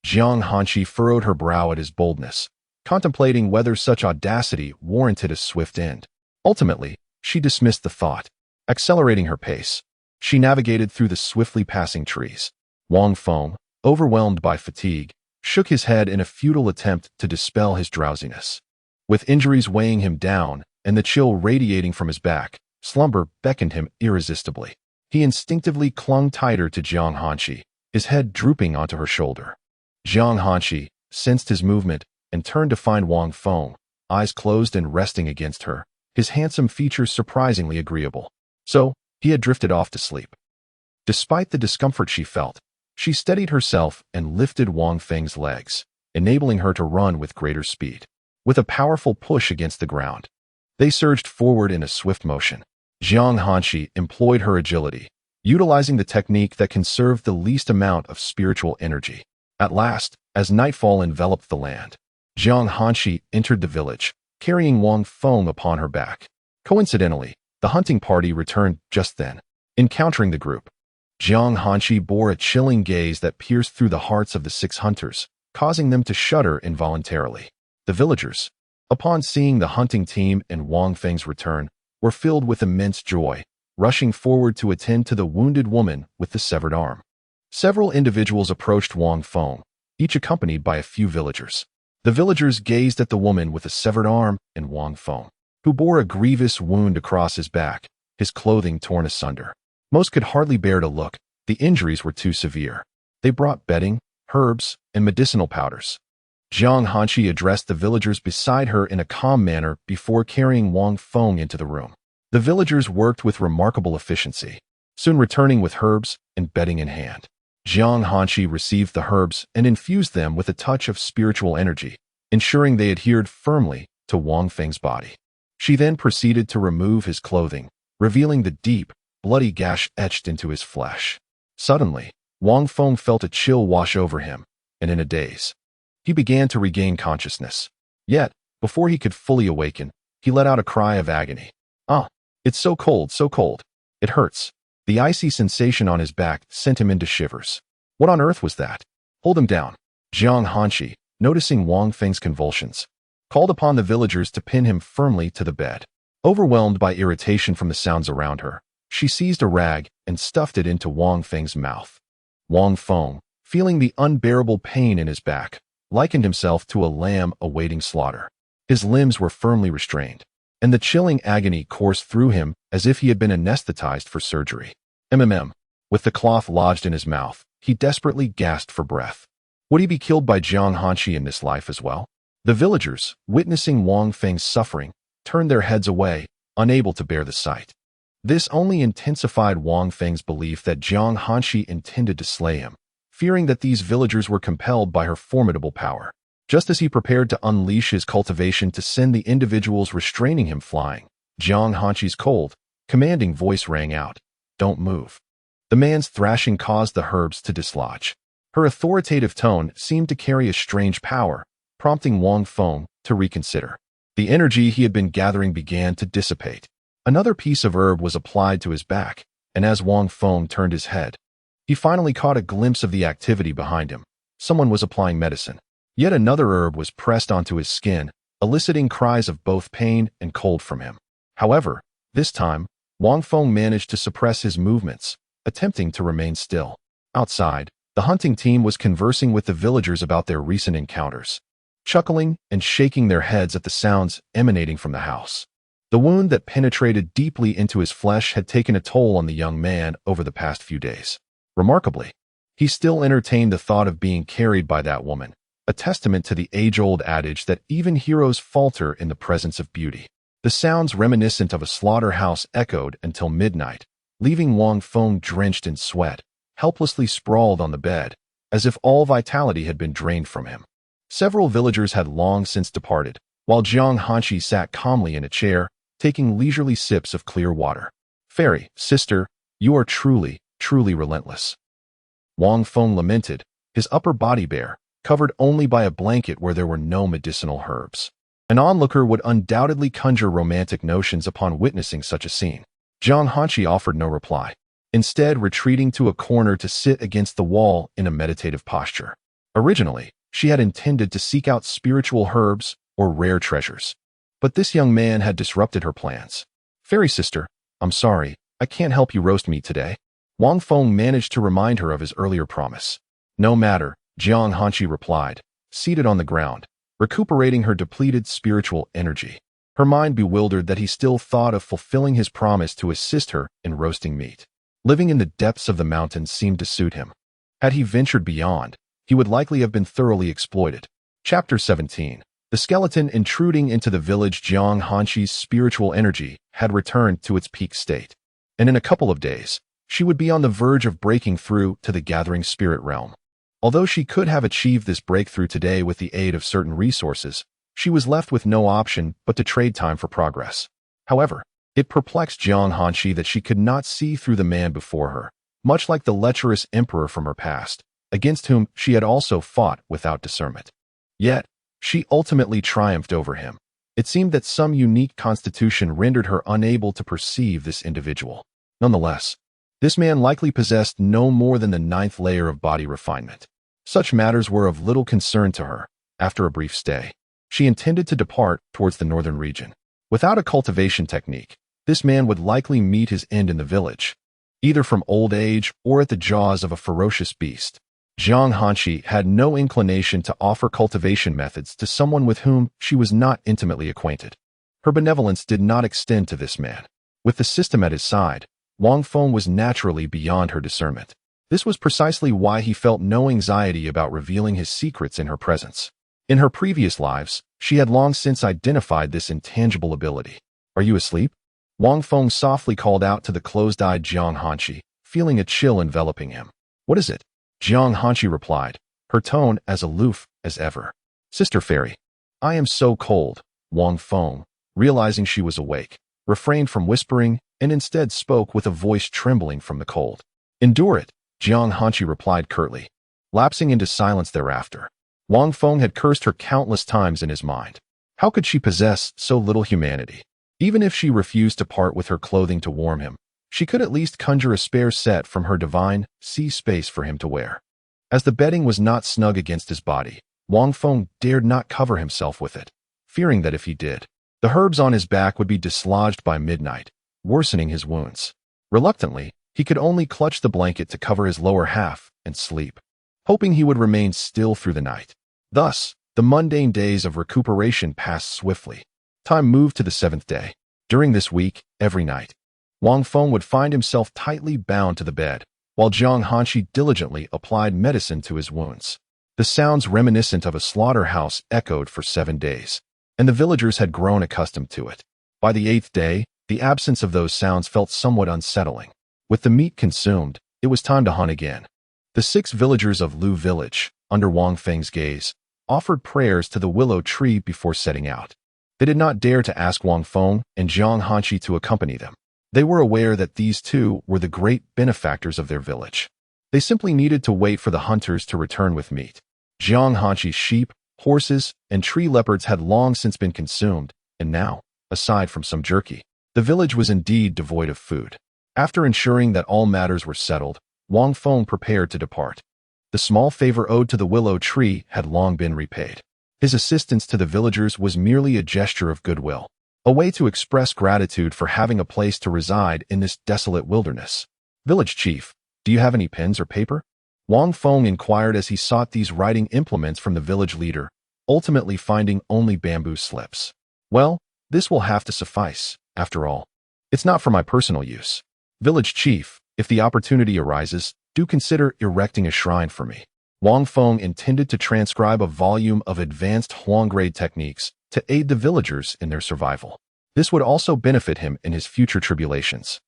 Jiang Hanqi furrowed her brow at his boldness, contemplating whether such audacity warranted a swift end. Ultimately, she dismissed the thought. Accelerating her pace, she navigated through the swiftly passing trees. Wang Feng, overwhelmed by fatigue, shook his head in a futile attempt to dispel his drowsiness. With injuries weighing him down and the chill radiating from his back, slumber beckoned him irresistibly. He instinctively clung tighter to Jiang Hanqi, his head drooping onto her shoulder. Jiang Hanqi sensed his movement and turned to find Wang Feng, eyes closed and resting against her, his handsome features surprisingly agreeable. So, he had drifted off to sleep. Despite the discomfort she felt, she steadied herself and lifted Wang Feng's legs, enabling her to run with greater speed. With a powerful push against the ground, they surged forward in a swift motion. Jiang Hanshi employed her agility, utilizing the technique that conserved the least amount of spiritual energy. At last, as nightfall enveloped the land, Jiang Hanshi entered the village, carrying Wang Feng upon her back. Coincidentally, the hunting party returned just then. Encountering the group, Jiang Hanshi bore a chilling gaze that pierced through the hearts of the 6 hunters, causing them to shudder involuntarily. The villagers, upon seeing the hunting team and Wang Feng's return, were filled with immense joy, rushing forward to attend to the wounded woman with the severed arm. Several individuals approached Wang Feng, each accompanied by a few villagers. The villagers gazed at the woman with a severed arm and Wang Feng, who bore a grievous wound across his back, his clothing torn asunder. Most could hardly bear to look. The injuries were too severe. They brought bedding, herbs, and medicinal powders. Jiang Hanshi addressed the villagers beside her in a calm manner before carrying Wang Feng into the room. The villagers worked with remarkable efficiency, soon returning with herbs and bedding in hand. Jiang Hanshi received the herbs and infused them with a touch of spiritual energy, ensuring they adhered firmly to Wang Feng's body. She then proceeded to remove his clothing, revealing the deep, bloody gash etched into his flesh. Suddenly, Wang Feng felt a chill wash over him, and in a daze, he began to regain consciousness. Yet, before he could fully awaken, he let out a cry of agony. "Ah, it's so cold, so cold. It hurts." The icy sensation on his back sent him into shivers. What on earth was that? "Hold him down." Jiang Hanshi, noticing Wang Feng's convulsions, called upon the villagers to pin him firmly to the bed. Overwhelmed by irritation from the sounds around her, she seized a rag and stuffed it into Wang Feng's mouth. Wang Feng, feeling the unbearable pain in his back, likened himself to a lamb awaiting slaughter. His limbs were firmly restrained, and the chilling agony coursed through him as if he had been anesthetized for surgery. With the cloth lodged in his mouth, he desperately gasped for breath. Would he be killed by Jiang Hanshi in this life as well? The villagers, witnessing Wang Feng's suffering, turned their heads away, unable to bear the sight. This only intensified Wang Feng's belief that Jiang Hanshi intended to slay him, fearing that these villagers were compelled by her formidable power. Just as he prepared to unleash his cultivation to send the individuals restraining him flying, Jiang Hanshi's cold, commanding voice rang out, "Don't move." The man's thrashing caused the herbs to dislodge. Her authoritative tone seemed to carry a strange power, prompting Wang Feng to reconsider. The energy he had been gathering began to dissipate. Another piece of herb was applied to his back, and as Wang Feng turned his head, he finally caught a glimpse of the activity behind him. Someone was applying medicine. Yet another herb was pressed onto his skin, eliciting cries of both pain and cold from him. However, this time, Wang Feng managed to suppress his movements, attempting to remain still. Outside, the hunting team was conversing with the villagers about their recent encounters, chuckling and shaking their heads at the sounds emanating from the house. The wound that penetrated deeply into his flesh had taken a toll on the young man over the past few days. Remarkably, he still entertained the thought of being carried by that woman, a testament to the age-old adage that even heroes falter in the presence of beauty. The sounds reminiscent of a slaughterhouse echoed until midnight, leaving Wang Feng drenched in sweat, helplessly sprawled on the bed, as if all vitality had been drained from him. Several villagers had long since departed, while Jiang Hanshi sat calmly in a chair, taking leisurely sips of clear water. "Fairy, sister, you are truly, truly relentless." Wang Feng lamented, his upper body bare, covered only by a blanket where there were no medicinal herbs. An onlooker would undoubtedly conjure romantic notions upon witnessing such a scene. Jiang Hanshi offered no reply, instead retreating to a corner to sit against the wall in a meditative posture. Originally, she had intended to seek out spiritual herbs or rare treasures, but this young man had disrupted her plans. "Fairy sister, I'm sorry, I can't help you roast meat today." Wang Feng managed to remind her of his earlier promise. "No matter," Jiang Hanshi replied, seated on the ground, recuperating her depleted spiritual energy. Her mind bewildered that he still thought of fulfilling his promise to assist her in roasting meat. Living in the depths of the mountains seemed to suit him. Had he ventured beyond, he would likely have been thoroughly exploited. Chapter 17. The skeleton intruding into the village. Jiang Hanshi's spiritual energy had returned to its peak state, and in a couple of days, she would be on the verge of breaking through to the gathering spirit realm. Although she could have achieved this breakthrough today with the aid of certain resources, she was left with no option but to trade time for progress. However, it perplexed Jiang Hanshi that she could not see through the man before her, much like the lecherous emperor from her past, against whom she had also fought without discernment. Yet, she ultimately triumphed over him. It seemed that some unique constitution rendered her unable to perceive this individual. Nonetheless, this man likely possessed no more than the 9th layer of body refinement. Such matters were of little concern to her. After a brief stay, she intended to depart towards the northern region. Without a cultivation technique, this man would likely meet his end in the village, either from old age or at the jaws of a ferocious beast. Jiang Hanshi had no inclination to offer cultivation methods to someone with whom she was not intimately acquainted. Her benevolence did not extend to this man. With the system at his side, Wang Feng was naturally beyond her discernment. This was precisely why he felt no anxiety about revealing his secrets in her presence. In her previous lives, she had long since identified this intangible ability. "Are you asleep?" Wang Feng softly called out to the closed-eyed Jiang Hanshi, feeling a chill enveloping him. "What is it?" Jiang Hanshi replied, her tone as aloof as ever. "Sister Fairy, I am so cold." Wang Feng, realizing she was awake, refrained from whispering and instead spoke with a voice trembling from the cold. "Endure it," Jiang Hanshi replied curtly, lapsing into silence thereafter. Wang Feng had cursed her countless times in his mind. How could she possess so little humanity? Even if she refused to part with her clothing to warm him, she could at least conjure a spare set from her divine sea space for him to wear. As the bedding was not snug against his body, Wang Feng dared not cover himself with it, fearing that if he did, the herbs on his back would be dislodged by midnight, worsening his wounds. Reluctantly, he could only clutch the blanket to cover his lower half and sleep, hoping he would remain still through the night. Thus, the mundane days of recuperation passed swiftly. Time moved to the 7th day. During this week, every night, Wang Feng would find himself tightly bound to the bed, while Jiang Hanshi diligently applied medicine to his wounds. The sounds reminiscent of a slaughterhouse echoed for 7 days, and the villagers had grown accustomed to it. By the 8th day, the absence of those sounds felt somewhat unsettling. With the meat consumed, it was time to hunt again. The 6 villagers of Lu Village, under Wang Feng's gaze, offered prayers to the willow tree before setting out. They did not dare to ask Wang Feng and Jiang Hanshi to accompany them. They were aware that these two were the great benefactors of their village. They simply needed to wait for the hunters to return with meat. Jiang Hanshi's sheep, horses, and tree leopards had long since been consumed, and now, aside from some jerky, the village was indeed devoid of food. After ensuring that all matters were settled, Wang Feng prepared to depart. The small favor owed to the willow tree had long been repaid. His assistance to the villagers was merely a gesture of goodwill, a way to express gratitude for having a place to reside in this desolate wilderness. "Village chief, do you have any pens or paper?" Wang Feng inquired as he sought these writing implements from the village leader, ultimately finding only bamboo slips. "Well, this will have to suffice, after all. It's not for my personal use. Village chief, if the opportunity arises, do consider erecting a shrine for me." Wang Feng intended to transcribe a volume of advanced Huang-grade techniques to aid the villagers in their survival. This would also benefit him in his future tribulations.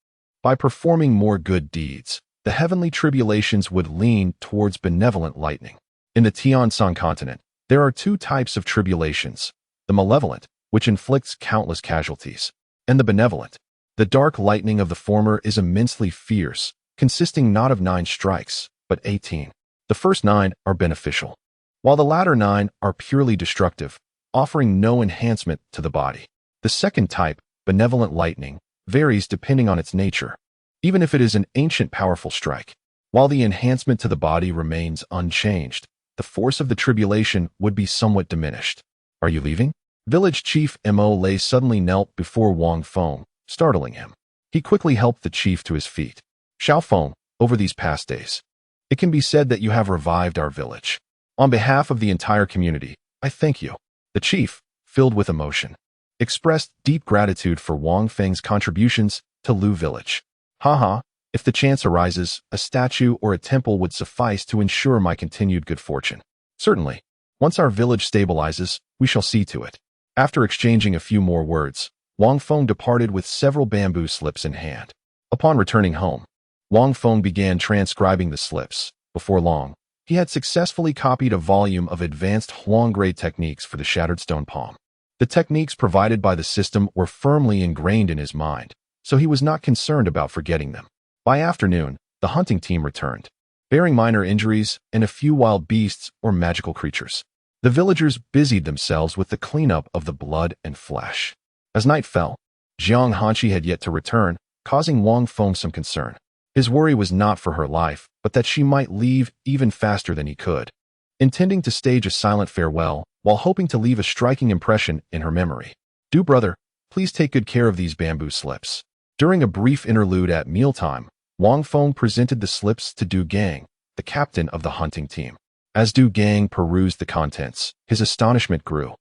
By performing more good deeds, the heavenly tribulations would lean towards benevolent lightning. In the Tianshan continent, there are 2 types of tribulations: the malevolent, which inflicts countless casualties, and the benevolent. The dark lightning of the former is immensely fierce, consisting not of 9 strikes, but 18. The first 9 are beneficial, while the latter 9 are purely destructive, offering no enhancement to the body. The second type, benevolent lightning, varies depending on its nature, even if it is an ancient powerful strike. While the enhancement to the body remains unchanged, the force of the tribulation would be somewhat diminished. "Are you leaving?" Village Chief Mo Lei suddenly knelt before Wang Feng, startling him. He quickly helped the chief to his feet. "Xiao Feng, over these past days, it can be said that you have revived our village. On behalf of the entire community, I thank you." The chief, filled with emotion, expressed deep gratitude for Wang Feng's contributions to Lu Village. "Haha, if the chance arises, a statue or a temple would suffice to ensure my continued good fortune. Certainly, once our village stabilizes, we shall see to it." After exchanging a few more words, Wang Feng departed with several bamboo slips in hand. Upon returning home, Wang Feng began transcribing the slips. Before long, He had successfully copied a volume of advanced Huang-grade techniques for the shattered stone palm. The techniques provided by the system were firmly ingrained in his mind, so he was not concerned about forgetting them. By afternoon, the hunting team returned, bearing minor injuries and a few wild beasts or magical creatures. The villagers busied themselves with the cleanup of the blood and flesh. As night fell, Jiang Hanqi had yet to return, causing Wang Feng some concern. His worry was not for her life, but that she might leave even faster than he could. Intending to stage a silent farewell, while hoping to leave a striking impression in her memory. "Do, brother, please take good care of these bamboo slips." During a brief interlude at mealtime, Wang Feng presented the slips to Du Gang, the captain of the hunting team. As Du Gang perused the contents, his astonishment grew.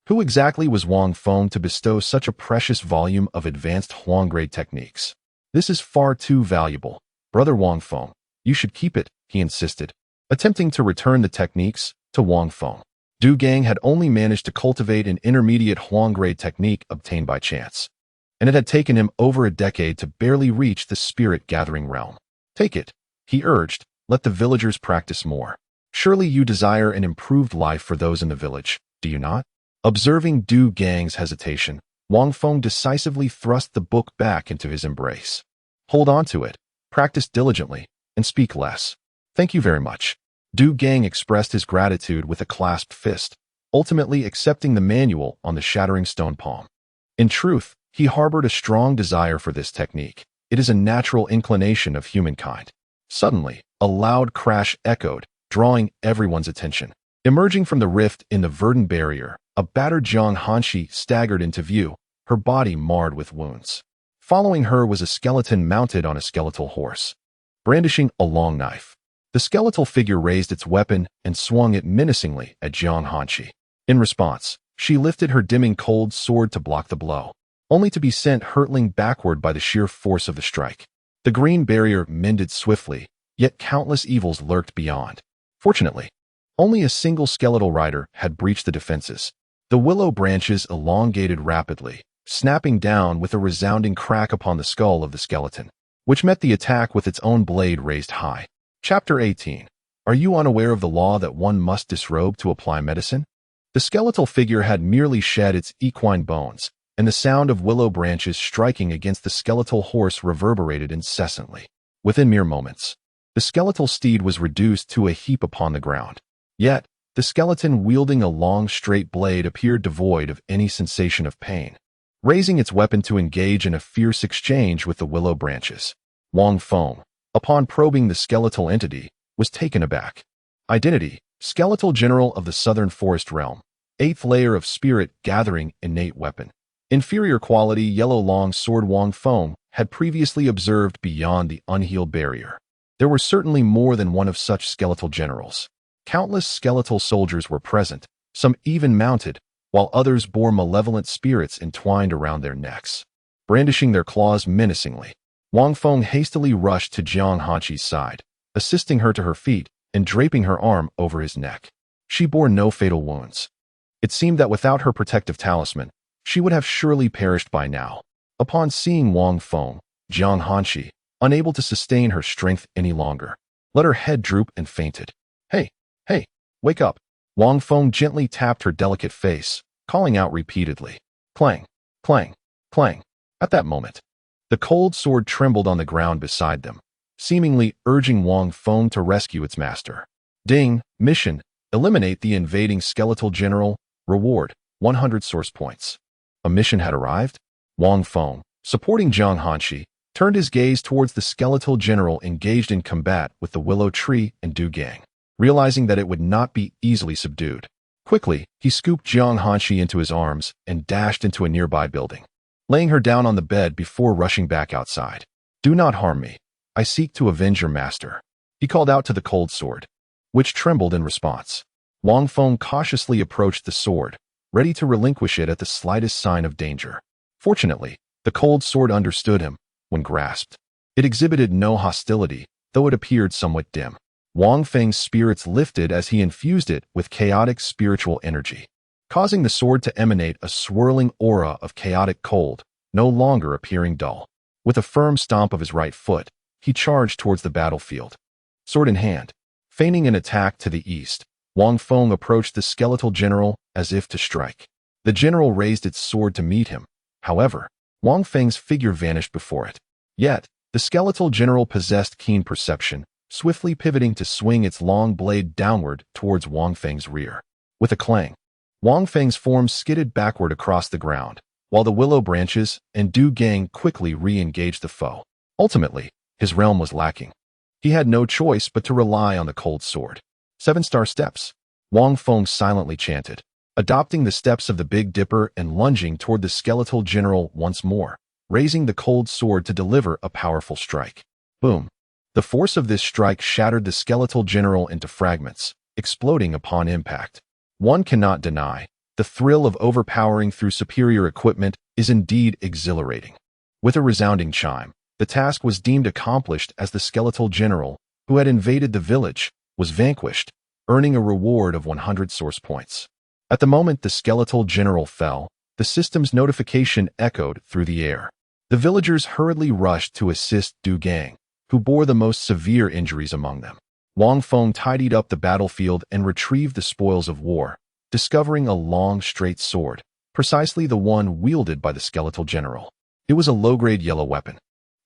Who exactly was Wang Feng to bestow such a precious volume of advanced Huang-grade techniques? "This is far too valuable. Brother Wang Feng, you should keep it," he insisted, attempting to return the techniques to Wang Feng. Du Gang had only managed to cultivate an intermediate Huang-grade technique obtained by chance, and it had taken him over a decade to barely reach the spirit-gathering realm. "Take it," he urged. "Let the villagers practice more. Surely you desire an improved life for those in the village, do you not?" Observing Du Gang's hesitation, Wang Feng decisively thrust the book back into his embrace. "Hold on to it, practice diligently, and speak less. Thank you very much." Du Gang expressed his gratitude with a clasped fist, ultimately accepting the manual on the shattering stone palm. In truth, he harbored a strong desire for this technique. It is a natural inclination of humankind. Suddenly, a loud crash echoed, drawing everyone's attention. Emerging from the rift in the verdant barrier, a battered Jiang Hanqi staggered into view, her body marred with wounds. Following her was a skeleton mounted on a skeletal horse, brandishing a long knife. The skeletal figure raised its weapon and swung it menacingly at Jiang Hanqi. In response, she lifted her dimming cold sword to block the blow, only to be sent hurtling backward by the sheer force of the strike. The green barrier mended swiftly, yet countless evils lurked beyond. Fortunately, only a single skeletal rider had breached the defenses. The willow branches elongated rapidly, snapping down with a resounding crack upon the skull of the skeleton, which met the attack with its own blade raised high. Chapter 18. Are you unaware of the law that one must disrobe to apply medicine? The skeletal figure had merely shed its equine bones, and the sound of willow branches striking against the skeletal horse reverberated incessantly. Within mere moments, the skeletal steed was reduced to a heap upon the ground. Yet, the skeleton wielding a long straight blade appeared devoid of any sensation of pain, raising its weapon to engage in a fierce exchange with the willow branches. Wang Feng, upon probing the skeletal entity, was taken aback. Identity: skeletal general of the southern forest realm. 8th layer of spirit gathering innate weapon. Inferior quality yellow long sword. Wang Feng had previously observed beyond the unhealed barrier. There were certainly more than one of such skeletal generals. Countless skeletal soldiers were present, some even mounted, while others bore malevolent spirits entwined around their necks, brandishing their claws menacingly. Wang Feng hastily rushed to Jiang Hanqi's side, assisting her to her feet and draping her arm over his neck. She bore no fatal wounds. It seemed that without her protective talisman, she would have surely perished by now. Upon seeing Wang Feng, Jiang Hanqi, unable to sustain her strength any longer, let her head droop and fainted. Hey, wake up." Wang Feng gently tapped her delicate face, calling out repeatedly. Clang, clang, clang. At that moment, the cold sword trembled on the ground beside them, seemingly urging Wang Feng to rescue its master. Ding, mission: eliminate the invading skeletal general, reward 100 source points. A mission had arrived? Wang Feng, supporting Jiang Hanqi, turned his gaze towards the skeletal general engaged in combat with the willow tree and Du Gang, realizing that it would not be easily subdued. Quickly, he scooped Jiang Hanqi into his arms and dashed into a nearby building, laying her down on the bed before rushing back outside. "Do not harm me. I seek to avenge your master," he called out to the cold sword, which trembled in response. Wang Feng cautiously approached the sword, ready to relinquish it at the slightest sign of danger. Fortunately, the cold sword understood him when grasped. It exhibited no hostility, though it appeared somewhat dim. Wang Feng's spirits lifted as he infused it with chaotic spiritual energy, causing the sword to emanate a swirling aura of chaotic cold, no longer appearing dull. With a firm stomp of his right foot, he charged towards the battlefield. Sword in hand, Feigning an attack to the east, Wang Feng approached the skeletal general as if to strike. The general raised its sword to meet him. However, Wang Feng's figure vanished before it. Yet, the skeletal general possessed keen perception, swiftly pivoting to swing its long blade downward towards Wang Feng's rear. With a clang, Wang Feng's form skidded backward across the ground, while the willow branches and Du Gang quickly re-engaged the foe. Ultimately, his realm was lacking. He had no choice but to rely on the cold sword. 7-star steps, Wang Feng silently chanted, adopting the steps of the Big Dipper and lunging toward the skeletal general once more, raising the cold sword to deliver a powerful strike. Boom! The force of this strike shattered the skeletal general into fragments, exploding upon impact. One cannot deny, the thrill of overpowering through superior equipment is indeed exhilarating. With a resounding chime, the task was deemed accomplished as the skeletal general, who had invaded the village, was vanquished, earning a reward of 100 source points. At the moment the skeletal general fell, the system's notification echoed through the air. The villagers hurriedly rushed to assist Du Gang, who bore the most severe injuries among them. Wang Feng tidied up the battlefield and retrieved the spoils of war, discovering a long, straight sword, precisely the one wielded by the skeletal general. It was a low-grade yellow weapon,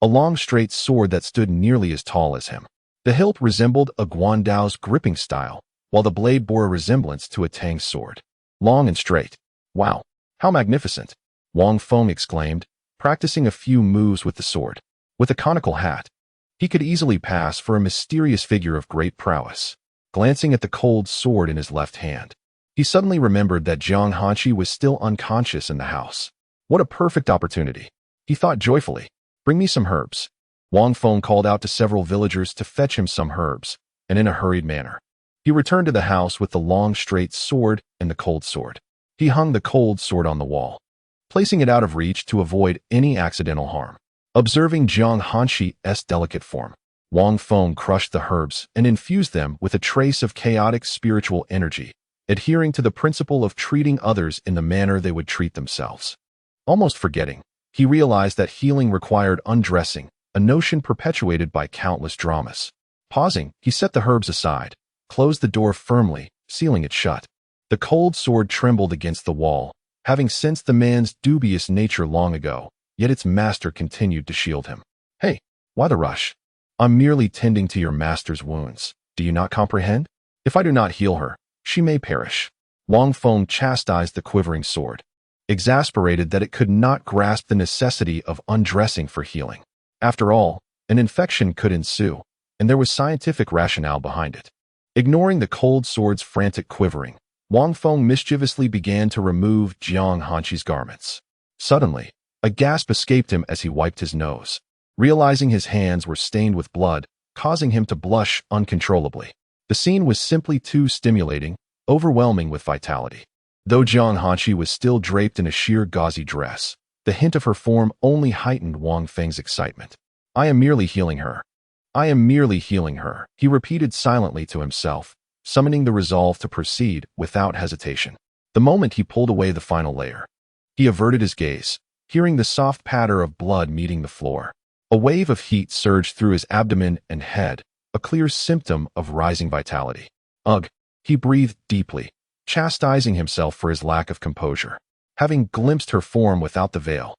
a long, straight sword that stood nearly as tall as him. The hilt resembled a Guandao's gripping style, while the blade bore a resemblance to a Tang's sword. Long and straight. Wow, how magnificent! Wang Feng exclaimed, practicing a few moves with the sword. With a conical hat, he could easily pass for a mysterious figure of great prowess. Glancing at the cold sword in his left hand, he suddenly remembered that Jiang Hanqi was still unconscious in the house. What a perfect opportunity! He thought joyfully. Bring me some herbs. Wang Feng called out to several villagers to fetch him some herbs, and in a hurried manner, he returned to the house with the long, straight sword and the cold sword. He hung the cold sword on the wall, placing it out of reach to avoid any accidental harm. Observing Jiang Hanqi's delicate form, Wang Feng crushed the herbs and infused them with a trace of chaotic spiritual energy, adhering to the principle of treating others in the manner they would treat themselves. Almost forgetting, he realized that healing required undressing, a notion perpetuated by countless dramas. Pausing, he set the herbs aside, closed the door firmly, sealing it shut. The cold sword trembled against the wall, having sensed the man's dubious nature long ago, yet its master continued to shield him. Hey, why the rush? I'm merely tending to your master's wounds. Do you not comprehend? If I do not heal her, she may perish. Wang Feng chastised the quivering sword, exasperated that it could not grasp the necessity of undressing for healing. After all, an infection could ensue, and there was scientific rationale behind it. Ignoring the cold sword's frantic quivering, Wang Feng mischievously began to remove Jiang Hanqi's garments. Suddenly, a gasp escaped him as he wiped his nose, realizing his hands were stained with blood, causing him to blush uncontrollably. The scene was simply too stimulating, overwhelming with vitality. Though Jiang Hanqi was still draped in a sheer gauzy dress, the hint of her form only heightened Wang Feng's excitement. I am merely healing her. I am merely healing her, he repeated silently to himself, summoning the resolve to proceed without hesitation. The moment he pulled away the final layer, he averted his gaze, hearing the soft patter of blood meeting the floor. A wave of heat surged through his abdomen and head, a clear symptom of rising vitality. Ugh, he breathed deeply, chastising himself for his lack of composure. Having glimpsed her form without the veil,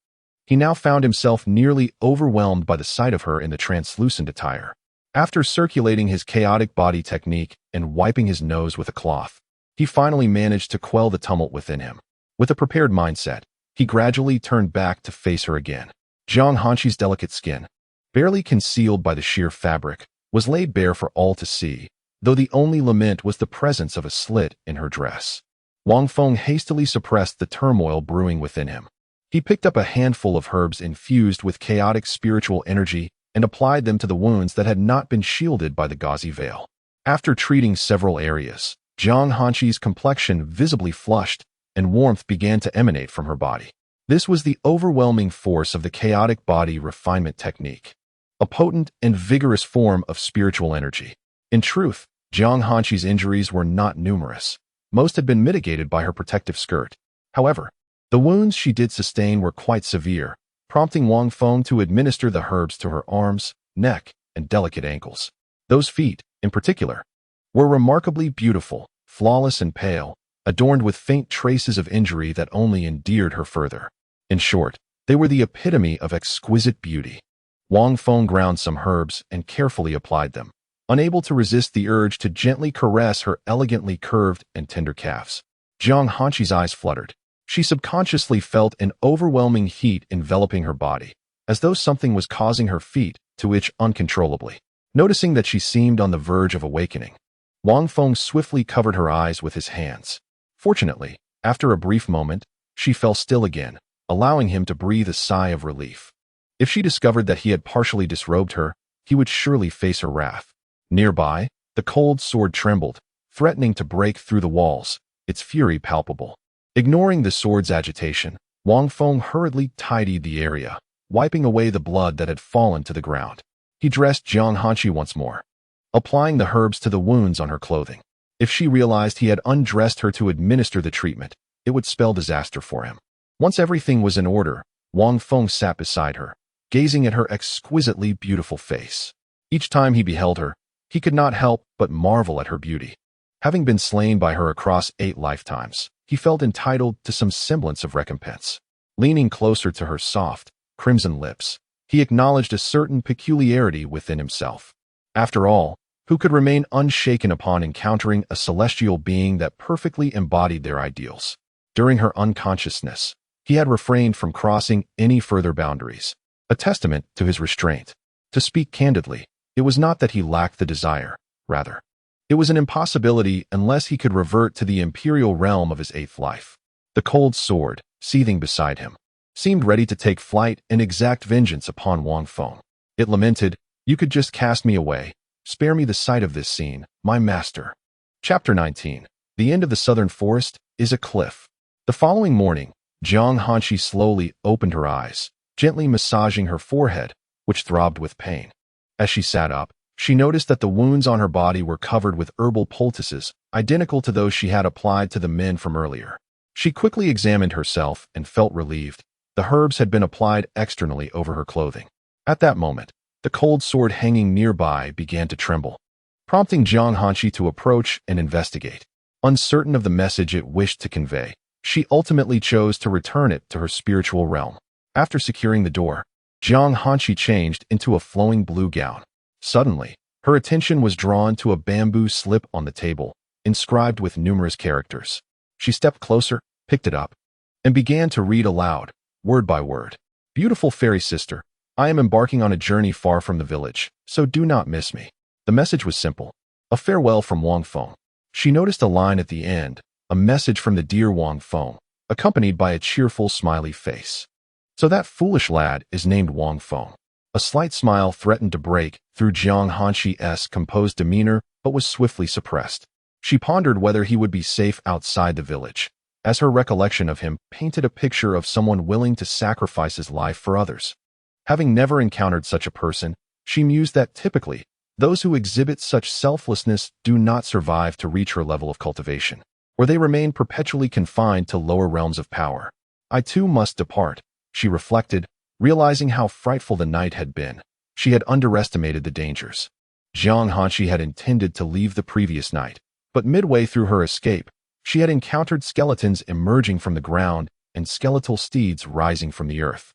he now found himself nearly overwhelmed by the sight of her in the translucent attire. After circulating his chaotic body technique and wiping his nose with a cloth, he finally managed to quell the tumult within him. With a prepared mindset, he gradually turned back to face her again. Jiang Hanqi's delicate skin, barely concealed by the sheer fabric, was laid bare for all to see, though the only lament was the presence of a slit in her dress. Wang Feng hastily suppressed the turmoil brewing within him. He picked up a handful of herbs infused with chaotic spiritual energy and applied them to the wounds that had not been shielded by the gauzy veil. After treating several areas, Jiang Hanqi's complexion visibly flushed, and warmth began to emanate from her body. This was the overwhelming force of the chaotic body refinement technique, a potent and vigorous form of spiritual energy. In truth, Jiang Hanqi's injuries were not numerous. Most had been mitigated by her protective skirt. However, the wounds she did sustain were quite severe, prompting Wang Feng to administer the herbs to her arms, neck, and delicate ankles. Those feet, in particular, were remarkably beautiful, flawless and pale, adorned with faint traces of injury that only endeared her further. In short, they were the epitome of exquisite beauty. Wang Feng ground some herbs and carefully applied them, unable to resist the urge to gently caress her elegantly curved and tender calves. Jiang Hanqi's eyes fluttered. She subconsciously felt an overwhelming heat enveloping her body, as though something was causing her feet to itch uncontrollably. Noticing that she seemed on the verge of awakening, Wang Feng swiftly covered her eyes with his hands. Fortunately, after a brief moment, she fell still again, allowing him to breathe a sigh of relief. If she discovered that he had partially disrobed her, he would surely face her wrath. Nearby, the cold sword trembled, threatening to break through the walls, its fury palpable. Ignoring the sword's agitation, Wang Feng hurriedly tidied the area, wiping away the blood that had fallen to the ground. He dressed Jiang Hanqi once more, applying the herbs to the wounds on her clothing. If she realized he had undressed her to administer the treatment, it would spell disaster for him. Once everything was in order, Wang Feng sat beside her, gazing at her exquisitely beautiful face. Each time he beheld her, he could not help but marvel at her beauty. Having been slain by her across 8 lifetimes, he felt entitled to some semblance of recompense. Leaning closer to her soft, crimson lips, he acknowledged a certain peculiarity within himself. After all, who could remain unshaken upon encountering a celestial being that perfectly embodied their ideals? During her unconsciousness, he had refrained from crossing any further boundaries, a testament to his restraint. To speak candidly, it was not that he lacked the desire, rather, it was an impossibility unless he could revert to the imperial realm of his 8th life. The cold sword, seething beside him, seemed ready to take flight and exact vengeance upon Wang Feng. It lamented, "You could just cast me away. Spare me the sight of this scene, my master." Chapter 19. The end of the southern forest is a cliff. The following morning, Jiang Hanqi slowly opened her eyes, gently massaging her forehead, which throbbed with pain. As she sat up, she noticed that the wounds on her body were covered with herbal poultices, identical to those she had applied to the men from earlier. She quickly examined herself and felt relieved. The herbs had been applied externally over her clothing. At that moment, the cold sword hanging nearby began to tremble, prompting Jiang Hanqi to approach and investigate. Uncertain of the message it wished to convey, she ultimately chose to return it to her spiritual realm. After securing the door, Jiang Hanqi changed into a flowing blue gown. Suddenly, her attention was drawn to a bamboo slip on the table, inscribed with numerous characters. She stepped closer, picked it up, and began to read aloud, word by word. "Beautiful fairy sister, I am embarking on a journey far from the village, so do not miss me." The message was simple, a farewell from Wang Feng. She noticed a line at the end, a message from the dear Wang Feng, accompanied by a cheerful smiley face. "So that foolish lad is named Wang Feng." A slight smile threatened to break through Jiang Hanqi's composed demeanor, but was swiftly suppressed. She pondered whether he would be safe outside the village, as her recollection of him painted a picture of someone willing to sacrifice his life for others. Having never encountered such a person, she mused that typically, those who exhibit such selflessness do not survive to reach her level of cultivation, or they remain perpetually confined to lower realms of power. "I too must depart," she reflected, realizing how frightful the night had been. She had underestimated the dangers. Jiang Hanqi had intended to leave the previous night, but midway through her escape, she had encountered skeletons emerging from the ground and skeletal steeds rising from the earth.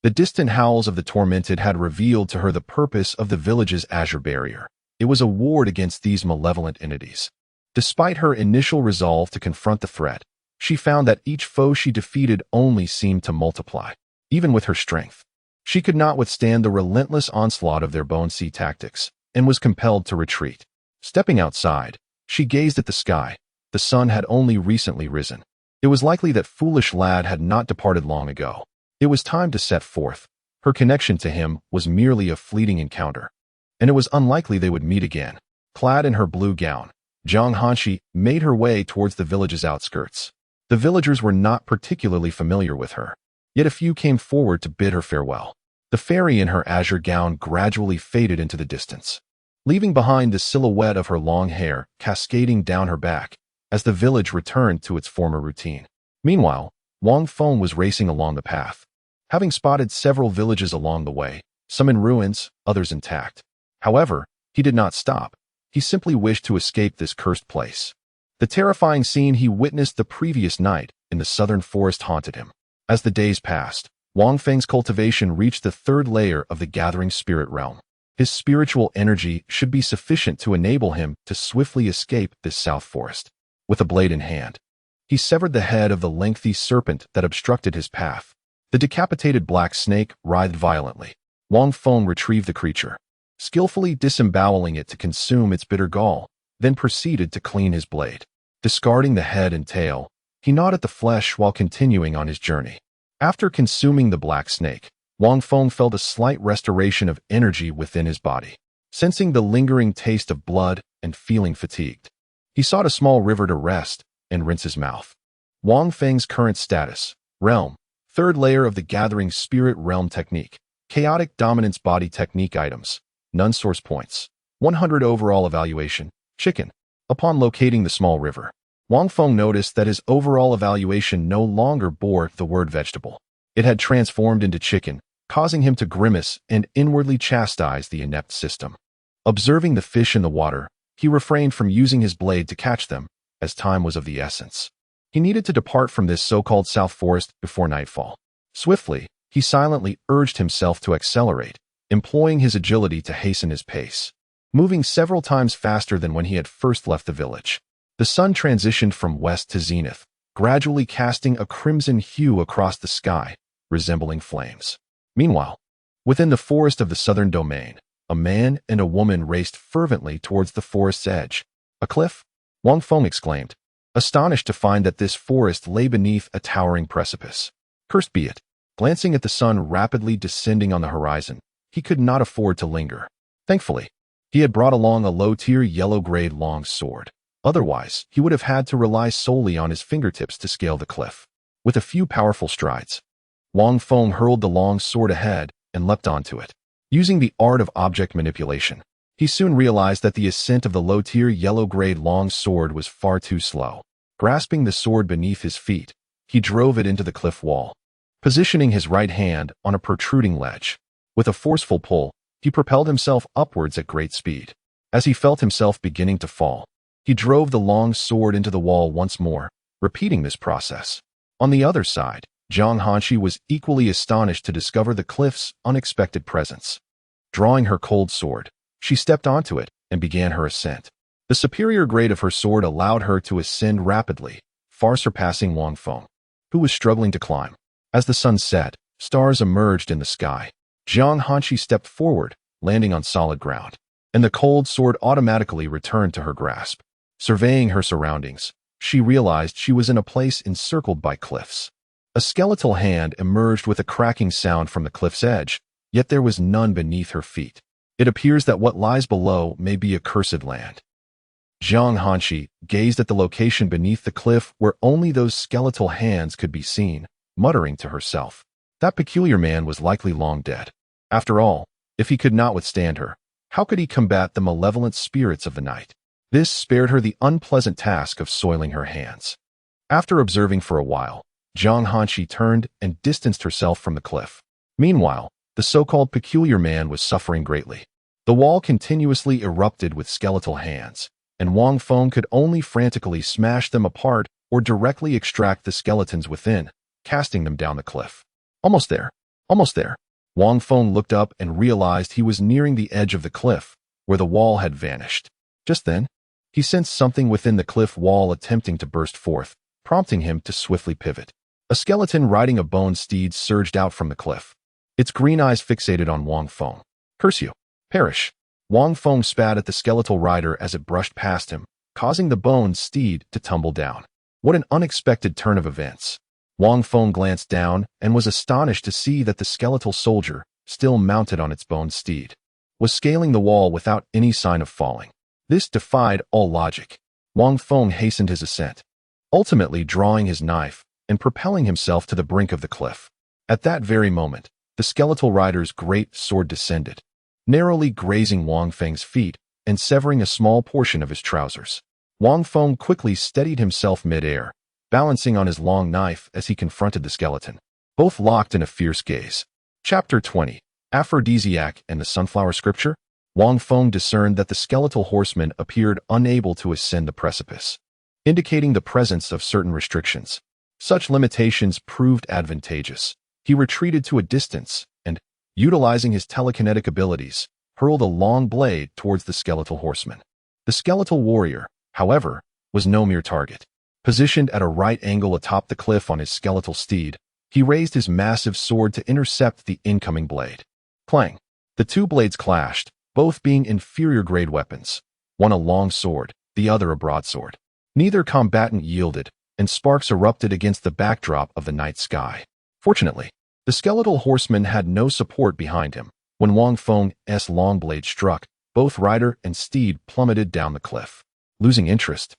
The distant howls of the tormented had revealed to her the purpose of the village's azure barrier. It was a ward against these malevolent entities. Despite her initial resolve to confront the threat, she found that each foe she defeated only seemed to multiply. Even with her strength, she could not withstand the relentless onslaught of their bone-sea tactics, and was compelled to retreat. Stepping outside, she gazed at the sky. The sun had only recently risen. It was likely that foolish lad had not departed long ago. It was time to set forth. Her connection to him was merely a fleeting encounter, and it was unlikely they would meet again. Clad in her blue gown, Jiang Hanqi made her way towards the village's outskirts. The villagers were not particularly familiar with her, yet a few came forward to bid her farewell. The fairy in her azure gown gradually faded into the distance, leaving behind the silhouette of her long hair cascading down her back as the village returned to its former routine. Meanwhile, Wang Feng was racing along the path, having spotted several villages along the way, some in ruins, others intact. However, he did not stop. He simply wished to escape this cursed place. The terrifying scene he witnessed the previous night in the southern forest haunted him. As the days passed, Wang Feng's cultivation reached the third layer of the gathering spirit realm. His spiritual energy should be sufficient to enable him to swiftly escape this south forest. With a blade in hand, he severed the head of the lengthy serpent that obstructed his path. The decapitated black snake writhed violently. Wang Feng retrieved the creature, skillfully disemboweling it to consume its bitter gall, then proceeded to clean his blade. Discarding the head and tail, he gnawed at the flesh while continuing on his journey. After consuming the black snake, Wang Feng felt a slight restoration of energy within his body. Sensing the lingering taste of blood and feeling fatigued, he sought a small river to rest and rinse his mouth. Wang Feng's current status: Realm, third layer of the Gathering Spirit Realm Technique. Chaotic Dominance Body Technique items. None source points. 100 overall evaluation. Chicken. Upon locating the small river, Wang Feng noticed that his overall evaluation no longer bore the word vegetable. It had transformed into chicken, causing him to grimace and inwardly chastise the inept system. Observing the fish in the water, he refrained from using his blade to catch them, as time was of the essence. He needed to depart from this so-called South Forest before nightfall. Swiftly, he silently urged himself to accelerate, employing his agility to hasten his pace, moving several times faster than when he had first left the village. The sun transitioned from west to zenith, gradually casting a crimson hue across the sky, resembling flames. Meanwhile, within the forest of the southern domain, a man and a woman raced fervently towards the forest's edge. A cliff? Wang Feng exclaimed, astonished to find that this forest lay beneath a towering precipice. Cursed be it! Glancing at the sun rapidly descending on the horizon, he could not afford to linger. Thankfully, he had brought along a low-tier yellow-grade long sword. Otherwise, he would have had to rely solely on his fingertips to scale the cliff. With a few powerful strides, Wang Feng hurled the long sword ahead and leapt onto it. Using the art of object manipulation, he soon realized that the ascent of the low-tier yellow-grade long sword was far too slow. Grasping the sword beneath his feet, he drove it into the cliff wall, positioning his right hand on a protruding ledge. With a forceful pull, he propelled himself upwards at great speed. As he felt himself beginning to fall, he drove the long sword into the wall once more, repeating this process. On the other side, Zhang Hanshi was equally astonished to discover the cliff's unexpected presence. Drawing her cold sword, she stepped onto it and began her ascent. The superior grade of her sword allowed her to ascend rapidly, far surpassing Wang Feng, who was struggling to climb. As the sun set, stars emerged in the sky. Zhang Hanshi stepped forward, landing on solid ground, and the cold sword automatically returned to her grasp. Surveying her surroundings, she realized she was in a place encircled by cliffs. A skeletal hand emerged with a cracking sound from the cliff's edge, yet there was none beneath her feet. It appears that what lies below may be a cursed land. Zhang Hanshi gazed at the location beneath the cliff where only those skeletal hands could be seen, muttering to herself. That peculiar man was likely long dead. After all, if he could not withstand her, how could he combat the malevolent spirits of the night? This spared her the unpleasant task of soiling her hands. After observing for a while, Zhang Hanshi turned and distanced herself from the cliff. Meanwhile, the so-called peculiar man was suffering greatly. The wall continuously erupted with skeletal hands, and Wang Feng could only frantically smash them apart or directly extract the skeletons within, casting them down the cliff. Almost there. Almost there. Wang Feng looked up and realized he was nearing the edge of the cliff, where the wall had vanished. Just then, he sensed something within the cliff wall attempting to burst forth, prompting him to swiftly pivot. A skeleton riding a bone steed surged out from the cliff, its green eyes fixated on Wang Feng. Curse you! Perish! Wang Feng spat at the skeletal rider as it brushed past him, causing the bone steed to tumble down. What an unexpected turn of events! Wang Feng glanced down and was astonished to see that the skeletal soldier, still mounted on its bone steed, was scaling the wall without any sign of falling. This defied all logic. Wang Feng hastened his ascent, ultimately drawing his knife and propelling himself to the brink of the cliff. At that very moment, the skeletal rider's great sword descended, narrowly grazing Wang Feng's feet and severing a small portion of his trousers. Wang Feng quickly steadied himself mid-air, balancing on his long knife as he confronted the skeleton, both locked in a fierce gaze. Chapter 20. Aphrodisiac and the Sunflower Scripture. Wang Feng discerned that the skeletal horseman appeared unable to ascend the precipice, indicating the presence of certain restrictions. Such limitations proved advantageous. He retreated to a distance and, utilizing his telekinetic abilities, hurled a long blade towards the skeletal horseman. The skeletal warrior, however, was no mere target. Positioned at a right angle atop the cliff on his skeletal steed, he raised his massive sword to intercept the incoming blade. Clang! The two blades clashed, both being inferior-grade weapons, one a long sword, the other a broadsword. Neither combatant yielded, and sparks erupted against the backdrop of the night sky. Fortunately, the skeletal horseman had no support behind him. When Wang Feng's long blade struck, both rider and steed plummeted down the cliff. Losing interest,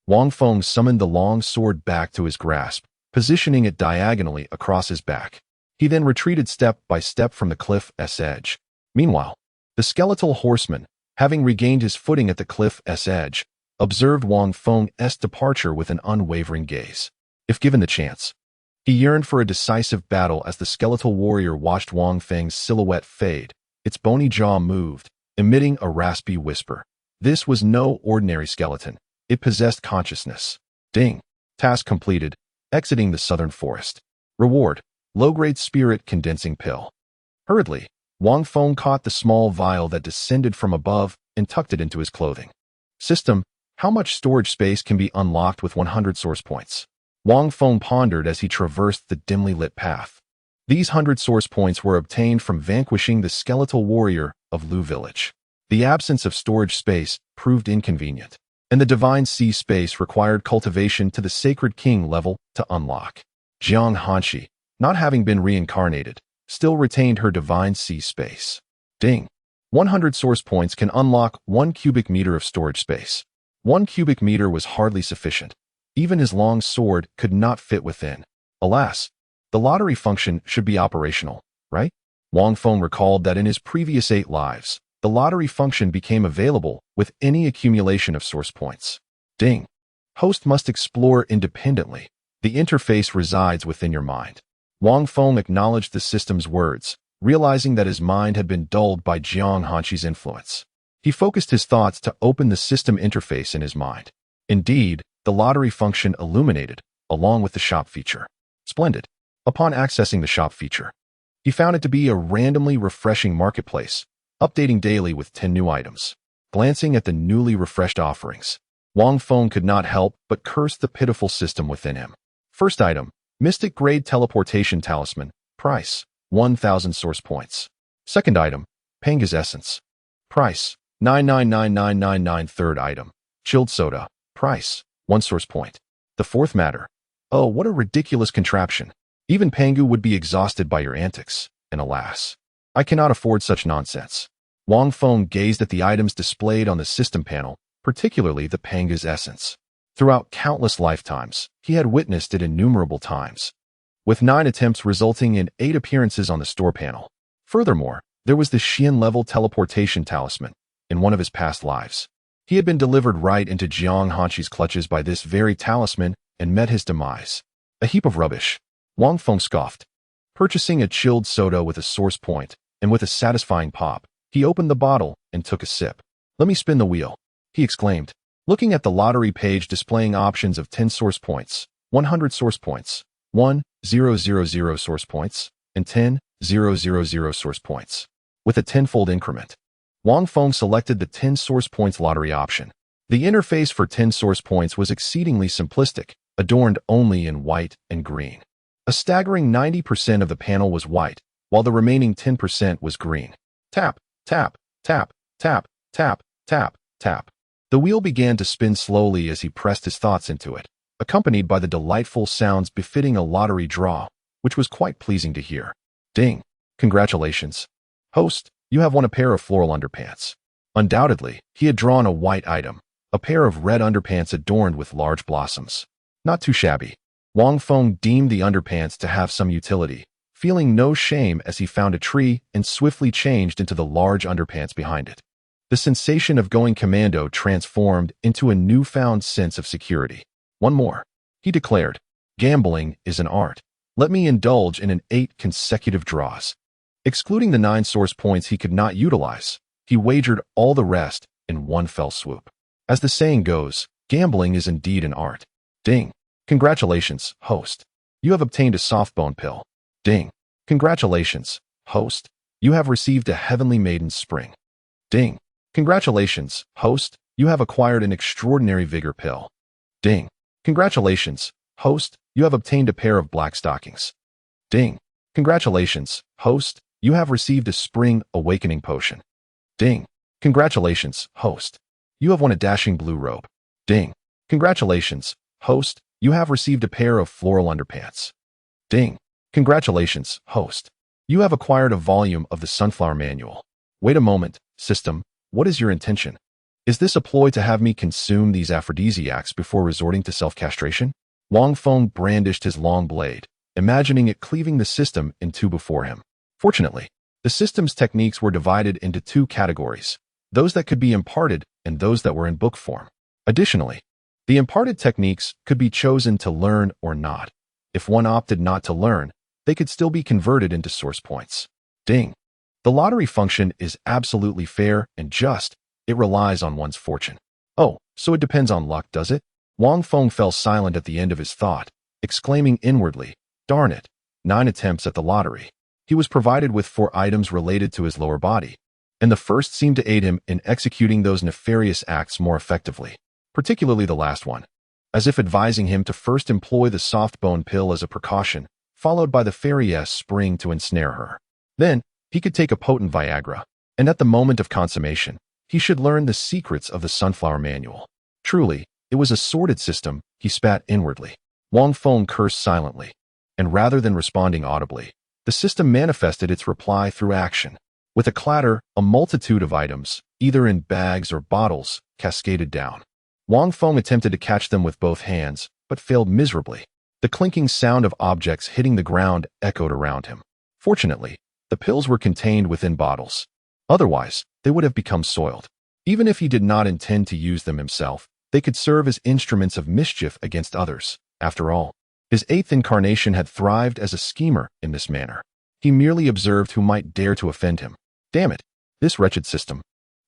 Wang Feng summoned the long sword back to his grasp, positioning it diagonally across his back. He then retreated step by step from the cliff's edge. Meanwhile, the skeletal horseman, having regained his footing at the cliff's edge, observed Wang Feng's departure with an unwavering gaze. If given the chance, he yearned for a decisive battle. As the skeletal warrior watched Wang Feng's silhouette fade, its bony jaw moved, emitting a raspy whisper. This was no ordinary skeleton. It possessed consciousness. Ding! Task completed. Exiting the southern forest. Reward: low-grade spirit condensing pill. Hurriedly, Wang Feng caught the small vial that descended from above and tucked it into his clothing. System: how much storage space can be unlocked with 100 source points? Wang Feng pondered as he traversed the dimly lit path. These 100 source points were obtained from vanquishing the skeletal warrior of Lu Village. The absence of storage space proved inconvenient, and the divine sea space required cultivation to the sacred king level to unlock. Jiang Hanshi, not having been reincarnated, still retained her divine sea space. Ding! 100 source points can unlock 1 cubic meter of storage space. 1 cubic meter was hardly sufficient. Even his long sword could not fit within. Alas, the lottery function should be operational, right? Wang Feng recalled that in his previous 8 lives, the lottery function became available with any accumulation of source points. Ding! Host must explore independently. The interface resides within your mind. Wang Feng acknowledged the system's words, realizing that his mind had been dulled by Jiang Hanshi's influence. He focused his thoughts to open the system interface in his mind. Indeed, the lottery function illuminated, along with the shop feature. Splendid. Upon accessing the shop feature, he found it to be a randomly refreshing marketplace, updating daily with 10 new items. Glancing at the newly refreshed offerings, Wang Feng could not help but curse the pitiful system within him. First item: Mystic Grade Teleportation Talisman. Price: 1,000 source points. Second item: Panga's Essence. Price: 9999999. Third item: Chilled Soda. Price: 1 source point. The fourth matter. Oh, what a ridiculous contraption. Even Pangu would be exhausted by your antics, and alas, I cannot afford such nonsense. Wang Feng gazed at the items displayed on the system panel, particularly the Panga's Essence. Throughout countless lifetimes, he had witnessed it innumerable times, with 9 attempts resulting in 8 appearances on the store panel. Furthermore, there was the Xian-level teleportation talisman. In one of his past lives, he had been delivered right into Jiang Hanshi's clutches by this very talisman and met his demise. A heap of rubbish. Wang Feng scoffed. Purchasing a chilled soda with a source point, and with a satisfying pop, he opened the bottle and took a sip. Let me spin the wheel, he exclaimed, looking at the lottery page displaying options of 10 source points, 100 source points, 1,000 source points, and 10,000 source points. With a tenfold increment, Wang Feng selected the 10 source points lottery option. The interface for 10 source points was exceedingly simplistic, adorned only in white and green. A staggering 90% of the panel was white, while the remaining 10% was green. Tap, tap, tap, tap, tap, tap, tap. The wheel began to spin slowly as he pressed his thoughts into it, accompanied by the delightful sounds befitting a lottery draw, which was quite pleasing to hear. Ding! Congratulations. Host, you have won a pair of floral underpants. Undoubtedly, he had drawn a white item, a pair of red underpants adorned with large blossoms. Not too shabby. Wang Feng deemed the underpants to have some utility, feeling no shame as he found a tree and swiftly changed into the large underpants behind it. The sensation of going commando transformed into a newfound sense of security. One more, he declared. Gambling is an art. Let me indulge in 8 consecutive draws. Excluding the 9 source points he could not utilize, He wagered all the rest in one fell swoop. As the saying goes, gambling is indeed an art. Ding. Congratulations, host. You have obtained a soft bone pill. Ding. Congratulations, host. You have received a heavenly maiden spring. Ding. Congratulations, host. You have acquired an extraordinary vigor pill. Ding. Congratulations, host. You have obtained a pair of black stockings. Ding. Congratulations, host. You have received a spring awakening potion. Ding. Congratulations, host. You have won a dashing blue robe. Ding. Congratulations, host. You have received a pair of floral underpants. Ding. Congratulations, host. You have acquired a volume of the Sunflower Manual. Wait a moment, system. What is your intention? Is this a ploy to have me consume these aphrodisiacs before resorting to self-castration? Wang Feng brandished his long blade, imagining it cleaving the system in two before him. Fortunately, the system's techniques were divided into two categories, those that could be imparted and those that were in book form. Additionally, the imparted techniques could be chosen to learn or not. If one opted not to learn, they could still be converted into source points. Ding. The lottery function is absolutely fair and just. It relies on one's fortune. Oh, so it depends on luck, does it? Wang Feng fell silent at the end of his thought, exclaiming inwardly, darn it, 9 attempts at the lottery. He was provided with 4 items related to his lower body, and the first seemed to aid him in executing those nefarious acts more effectively, particularly the last one, as if advising him to first employ the soft bone pill as a precaution, followed by the fairy-s spring to ensnare her. Then, he could take a potent Viagra, and at the moment of consummation, he should learn the secrets of the Sunflower Manual. Truly, it was a sordid system, he spat inwardly. Wang Feng cursed silently, and rather than responding audibly, the system manifested its reply through action. With a clatter, a multitude of items, either in bags or bottles, cascaded down. Wang Feng attempted to catch them with both hands, but failed miserably. The clinking sound of objects hitting the ground echoed around him. Fortunately, the pills were contained within bottles. Otherwise, they would have become soiled. Even if he did not intend to use them himself, they could serve as instruments of mischief against others. After all, his 8th incarnation had thrived as a schemer in this manner. He merely observed who might dare to offend him. Damn it, this wretched system.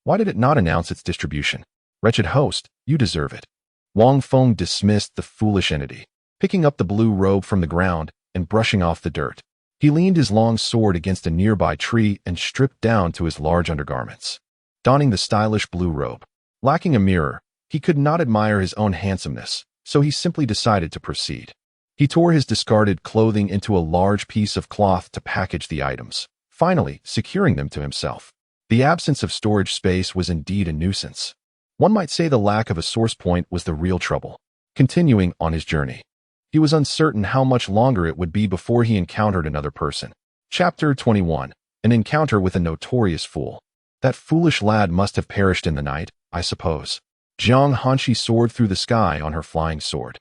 Why did it not announce its distribution? Wretched host, you deserve it. Wang Feng dismissed the foolish entity, picking up the blue robe from the ground and brushing off the dirt. He leaned his long sword against a nearby tree and stripped down to his large undergarments. Donning the stylish blue robe, lacking a mirror, he could not admire his own handsomeness, so he simply decided to proceed. He tore his discarded clothing into a large piece of cloth to package the items, finally securing them to himself. The absence of storage space was indeed a nuisance. One might say the lack of a source point was the real trouble. Continuing on his journey, he was uncertain how much longer it would be before he encountered another person. Chapter 21. An encounter with a notorious fool. That foolish lad must have perished in the night, I suppose. Jiang Hanshi soared through the sky on her flying sword,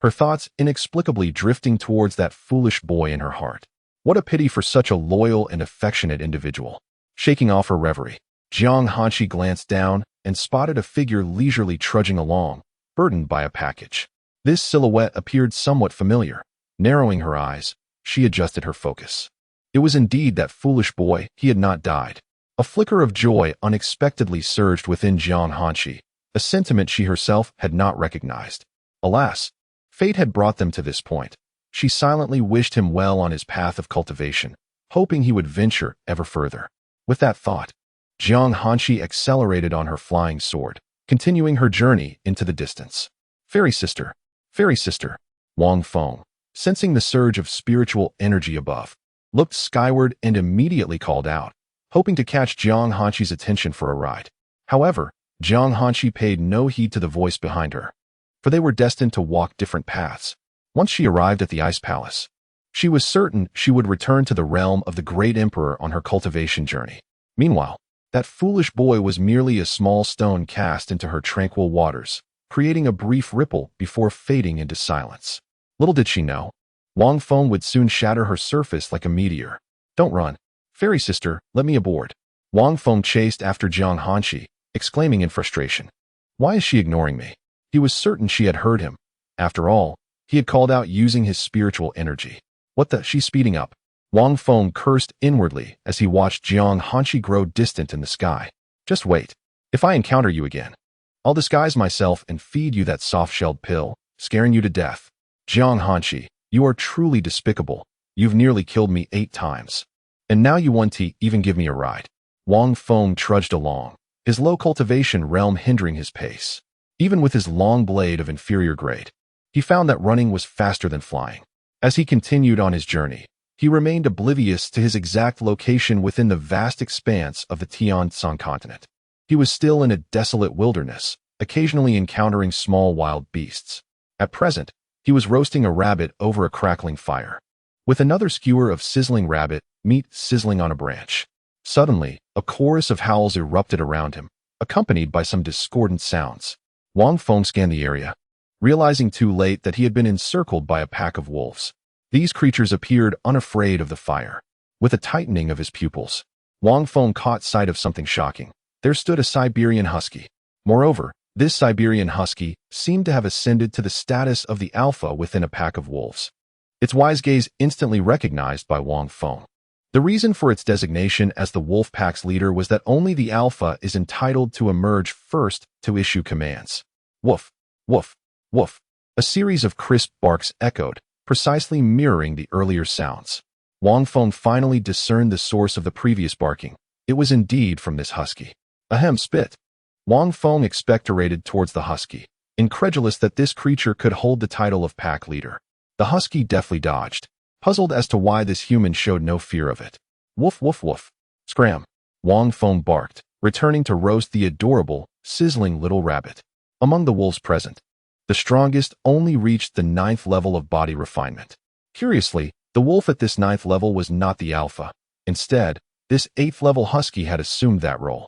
her thoughts inexplicably drifting towards that foolish boy in her heart. What a pity for such a loyal and affectionate individual. Shaking off her reverie, Jiang Hanshi glanced down and spotted a figure leisurely trudging along, burdened by a package. This silhouette appeared somewhat familiar. Narrowing her eyes, she adjusted her focus. It was indeed that foolish boy. He had not died. A flicker of joy unexpectedly surged within Jiang Hanshi, a sentiment she herself had not recognized. Alas, fate had brought them to this point. She silently wished him well on his path of cultivation, hoping he would venture ever further. With that thought, Jiang Hanshi accelerated on her flying sword, continuing her journey into the distance. Fairy sister, Wang Feng, sensing the surge of spiritual energy above, looked skyward and immediately called out, hoping to catch Jiang Hanshi's attention for a ride. However, Jiang Hanshi paid no heed to the voice behind her, for they were destined to walk different paths. Once she arrived at the Ice Palace, she was certain she would return to the realm of the great emperor on her cultivation journey. Meanwhile, that foolish boy was merely a small stone cast into her tranquil waters, creating a brief ripple before fading into silence. Little did she know, Wang Feng would soon shatter her surface like a meteor. Don't run. Fairy sister, let me aboard. Wang Feng chased after Jiang Hanshi, exclaiming in frustration. Why is she ignoring me? He was certain she had heard him. After all, he had called out using his spiritual energy. What the? She's speeding up. Wang Feng cursed inwardly as he watched Jiang Hanshi grow distant in the sky. Just wait. If I encounter you again, I'll disguise myself and feed you that soft-shelled pill, scaring you to death. Jiang Hanshi, you are truly despicable. You've nearly killed me 8 times. And now you want to even give me a ride. Wang Feng trudged along, his low cultivation realm hindering his pace. Even with his long blade of inferior grade, he found that running was faster than flying. As he continued on his journey, he remained oblivious to his exact location within the vast expanse of the Tian continent. He was still in a desolate wilderness, occasionally encountering small wild beasts. At present, he was roasting a rabbit over a crackling fire, with another skewer of sizzling rabbit meat sizzling on a branch. Suddenly, a chorus of howls erupted around him, accompanied by some discordant sounds. Wang Feng scanned the area, realizing too late that he had been encircled by a pack of wolves. These creatures appeared unafraid of the fire. With a tightening of his pupils, Wang Feng caught sight of something shocking. There stood a Siberian husky. Moreover, this Siberian husky seemed to have ascended to the status of the alpha within a pack of wolves. Its wise gaze instantly recognized by Wang Feng. The reason for its designation as the wolf pack's leader was that only the alpha is entitled to emerge first to issue commands. Woof, woof, woof. A series of crisp barks echoed, precisely mirroring the earlier sounds. Wang Feng finally discerned the source of the previous barking. It was indeed from this husky. Ahem, spit. Wang Feng expectorated towards the husky, incredulous that this creature could hold the title of pack leader. The husky deftly dodged, puzzled as to why this human showed no fear of it. Woof, woof, woof. Scram. Wang Feng barked, returning to roast the adorable, sizzling little rabbit. Among the wolves present, the strongest only reached the 9th level of body refinement. Curiously, the wolf at this 9th level was not the alpha. Instead, this 8th level husky had assumed that role.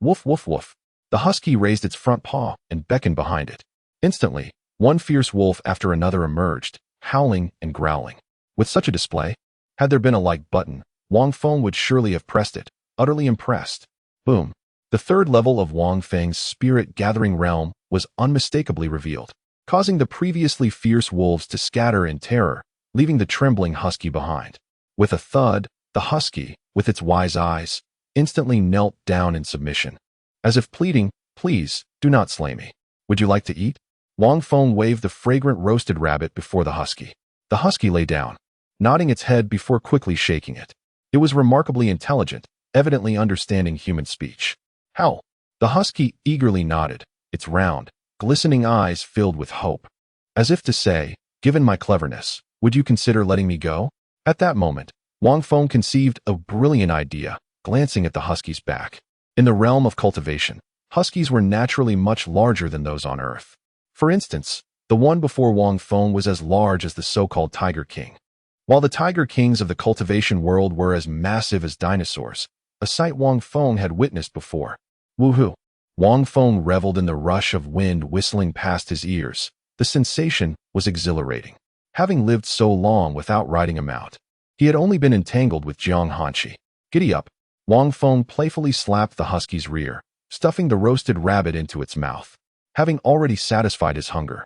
Woof, woof, woof. The husky raised its front paw and beckoned behind it. Instantly, one fierce wolf after another emerged, howling and growling. With such a display, had there been a like button, Wang Feng would surely have pressed it, utterly impressed. Boom. The 3rd level of Wang Feng's spirit-gathering realm was unmistakably revealed, causing the previously fierce wolves to scatter in terror, leaving the trembling husky behind. With a thud, the husky, with its wise eyes, instantly knelt down in submission, as if pleading, "Please, do not slay me. Would you like to eat?" Wang Feng waved the fragrant roasted rabbit before the husky. The husky lay down, nodding its head before quickly shaking it. It was remarkably intelligent, evidently understanding human speech. Howl. The husky eagerly nodded, its round, glistening eyes filled with hope. As if to say, "Given my cleverness, would you consider letting me go?" At that moment, Wang Feng conceived a brilliant idea, glancing at the husky's back. In the realm of cultivation, huskies were naturally much larger than those on Earth. For instance, the one before Wang Feng was as large as the so-called Tiger King. While the Tiger Kings of the cultivation world were as massive as dinosaurs, a sight Wang Feng had witnessed before. Woohoo! Wang Feng reveled in the rush of wind whistling past his ears. The sensation was exhilarating. Having lived so long without riding a mount, he had only been entangled with Jiang Hanshi. Giddy up! Wang Feng playfully slapped the husky's rear, stuffing the roasted rabbit into its mouth. Having already satisfied his hunger,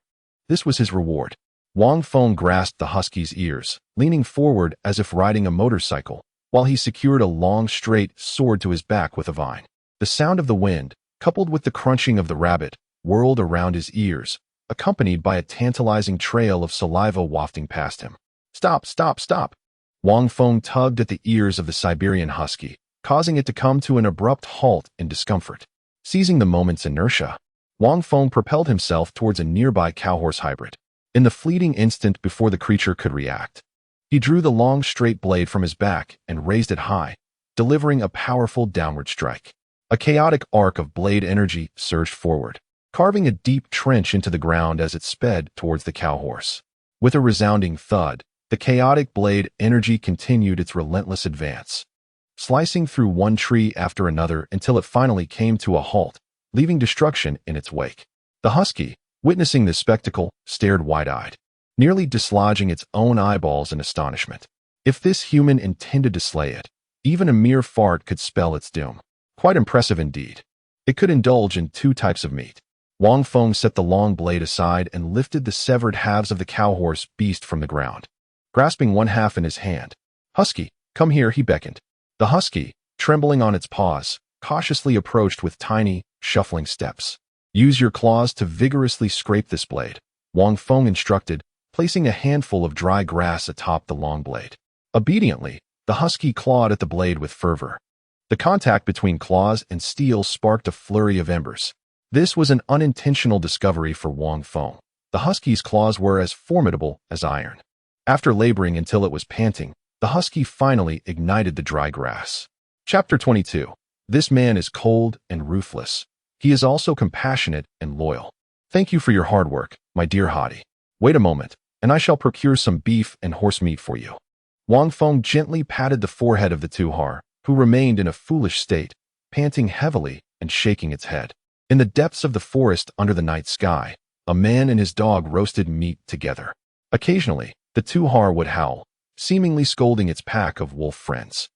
this was his reward. Wang Feng grasped the husky's ears, leaning forward as if riding a motorcycle, while he secured a long, straight sword to his back with a vine. The sound of the wind, coupled with the crunching of the rabbit, whirled around his ears, accompanied by a tantalizing trail of saliva wafting past him. Stop, stop, stop! Wang Feng tugged at the ears of the Siberian husky, causing it to come to an abrupt halt in discomfort. Seizing the moment's inertia, Wang Feng propelled himself towards a nearby cow-horse hybrid. In the fleeting instant before the creature could react, he drew the long straight blade from his back and raised it high, delivering a powerful downward strike. A chaotic arc of blade energy surged forward, carving a deep trench into the ground as it sped towards the cow-horse. With a resounding thud, the chaotic blade energy continued its relentless advance, slicing through one tree after another until it finally came to a halt, leaving destruction in its wake. The husky, witnessing this spectacle, stared wide-eyed, nearly dislodging its own eyeballs in astonishment. If this human intended to slay it, even a mere fart could spell its doom. Quite impressive indeed. It could indulge in 2 types of meat. Wang Feng set the long blade aside and lifted the severed halves of the cow-horse beast from the ground. Grasping one half in his hand, "Husky, come here," he beckoned. The husky, trembling on its paws, cautiously approached with tiny, shuffling steps. Use your claws to vigorously scrape this blade, Wang Feng instructed, placing a handful of dry grass atop the long blade. Obediently, the husky clawed at the blade with fervor. The contact between claws and steel sparked a flurry of embers. This was an unintentional discovery for Wang Feng. The husky's claws were as formidable as iron. After laboring until it was panting, the husky finally ignited the dry grass. Chapter 22. This man is cold and ruthless. He is also compassionate and loyal. Thank you for your hard work, my dear Hadi. Wait a moment, and I shall procure some beef and horse meat for you. Wang Feng gently patted the forehead of the Tuhar, who remained in a foolish state, panting heavily and shaking its head. In the depths of the forest under the night sky, a man and his dog roasted meat together. Occasionally, the Tuhar would howl, seemingly scolding its pack of wolf friends.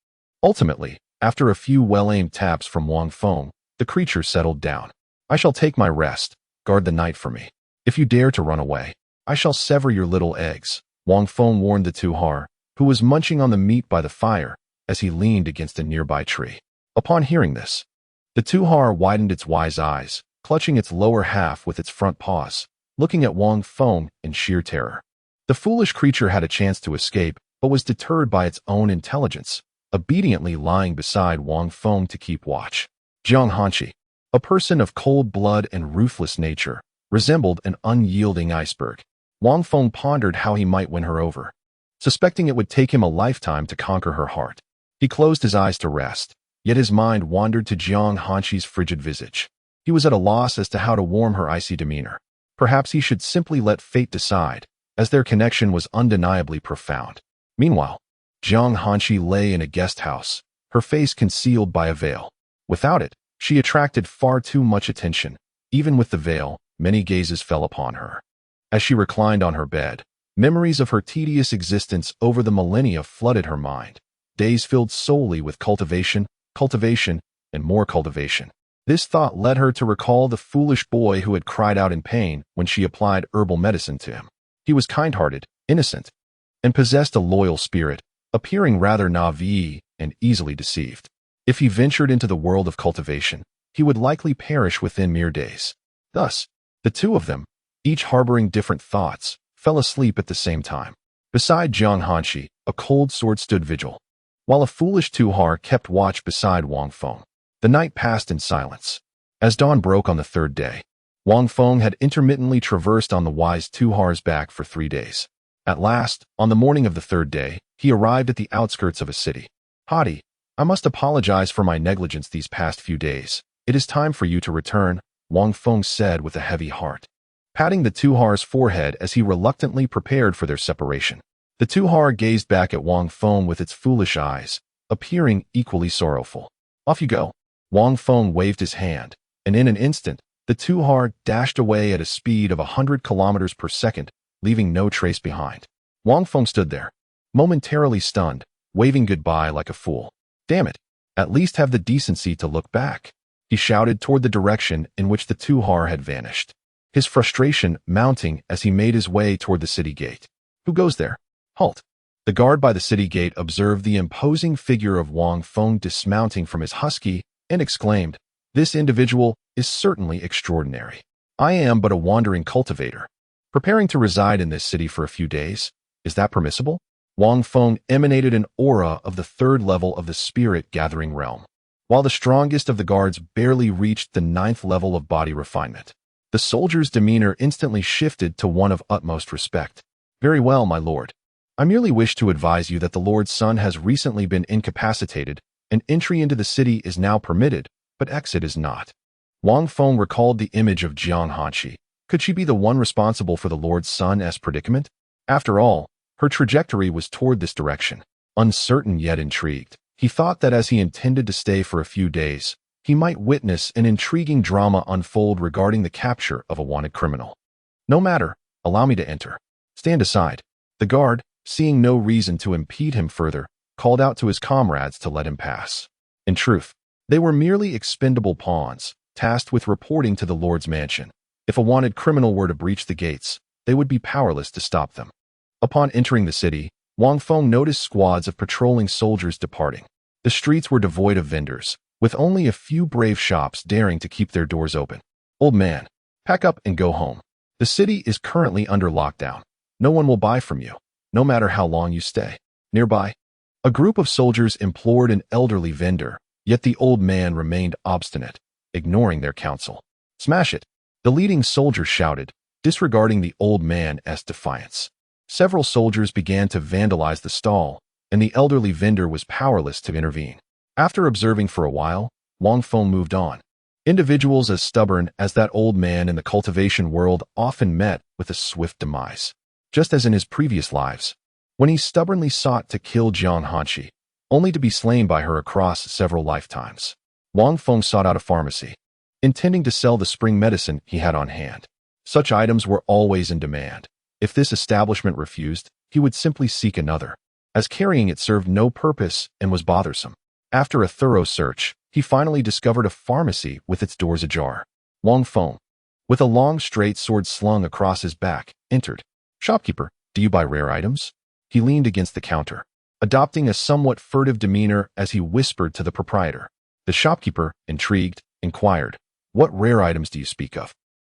Ultimately, after a few well-aimed taps from Wang Feng, the creature settled down. I shall take my rest. Guard the night for me. If you dare to run away, I shall sever your little eggs, Wang Feng warned the Tuhar, who was munching on the meat by the fire as he leaned against a nearby tree. Upon hearing this, the Tuhar widened its wise eyes, clutching its lower half with its front paws, looking at Wang Feng in sheer terror. The foolish creature had a chance to escape, but was deterred by its own intelligence, obediently lying beside Wang Feng to keep watch. Jiang Hanshi, a person of cold blood and ruthless nature, resembled an unyielding iceberg. Wang Feng pondered how he might win her over. Suspecting it would take him a lifetime to conquer her heart, he closed his eyes to rest, yet his mind wandered to Jiang Hanshi's frigid visage. He was at a loss as to how to warm her icy demeanor. Perhaps he should simply let fate decide, as their connection was undeniably profound. Meanwhile, Jiang Hanshi lay in a guest house, her face concealed by a veil. Without it, she attracted far too much attention. Even with the veil, many gazes fell upon her. As she reclined on her bed, memories of her tedious existence over the millennia flooded her mind. Days filled solely with cultivation, and more cultivation. This thought led her to recall the foolish boy who had cried out in pain when she applied herbal medicine to him. He was kind-hearted, innocent, and possessed a loyal spirit, appearing rather naive and easily deceived. If he ventured into the world of cultivation, he would likely perish within mere days. Thus, the two of them, each harboring different thoughts, fell asleep at the same time. Beside Jiang Hanshi, a cold sword stood vigil, while a foolish Tuhar kept watch beside Wang Feng. The night passed in silence. As dawn broke on the third day, Wang Feng had intermittently traversed on the wise Tuhar's back for 3 days. At last, on the morning of the third day, he arrived at the outskirts of a city. Hadi, I must apologize for my negligence these past few days. It is time for you to return, Wang Feng said with a heavy heart, patting the Tuhar's forehead as he reluctantly prepared for their separation. The Tuhar gazed back at Wang Feng with its foolish eyes, appearing equally sorrowful. Off you go. Wang Feng waved his hand, and in an instant, the Tuhar dashed away at a speed of 100 kilometers per second, leaving no trace behind. Wang Feng stood there, momentarily stunned, waving goodbye like a fool. Damn it, at least have the decency to look back, he shouted toward the direction in which the Tuhar had vanished, his frustration mounting as he made his way toward the city gate. Who goes there? Halt. The guard by the city gate observed the imposing figure of Wang Feng dismounting from his husky and exclaimed, This individual is certainly extraordinary. I am but a wandering cultivator, preparing to reside in this city for a few days. Is that permissible? Wang Feng emanated an aura of the third level of the spirit-gathering realm, while the strongest of the guards barely reached the 9th level of body refinement. The soldier's demeanor instantly shifted to one of utmost respect. Very well, my lord. I merely wish to advise you that the Lord's son has recently been incapacitated, and entry into the city is now permitted, but exit is not. Wang Feng recalled the image of Jiang Hanshi. Could she be the one responsible for the Lord's son's predicament? After all, her trajectory was toward this direction. Uncertain yet intrigued, he thought that as he intended to stay for a few days, he might witness an intriguing drama unfold regarding the capture of a wanted criminal. No matter, allow me to enter. Stand aside. The guard, seeing no reason to impede him further, called out to his comrades to let him pass. In truth, they were merely expendable pawns, tasked with reporting to the Lord's mansion. If a wanted criminal were to breach the gates, they would be powerless to stop them. Upon entering the city, Wang Feng noticed squads of patrolling soldiers departing. The streets were devoid of vendors, with only a few brave shops daring to keep their doors open. Old man, pack up and go home. The city is currently under lockdown. No one will buy from you, no matter how long you stay. Nearby, a group of soldiers implored an elderly vendor, yet the old man remained obstinate, ignoring their counsel. Smash it, the leading soldier shouted, disregarding the old man's defiance. Several soldiers began to vandalize the stall, and the elderly vendor was powerless to intervene. After observing for a while, Wang Feng moved on. Individuals as stubborn as that old man in the cultivation world often met with a swift demise. Just as in his previous lives, when he stubbornly sought to kill Jiang Hanshi, only to be slain by her across several lifetimes. Wang Feng sought out a pharmacy, intending to sell the spring medicine he had on hand. Such items were always in demand. If this establishment refused, he would simply seek another, as carrying it served no purpose and was bothersome. After a thorough search, he finally discovered a pharmacy with its doors ajar. Wang Feng, with a long straight sword slung across his back, entered. Shopkeeper, do you buy rare items? He leaned against the counter, adopting a somewhat furtive demeanor as he whispered to the proprietor. The shopkeeper, intrigued, inquired, what rare items do you speak of?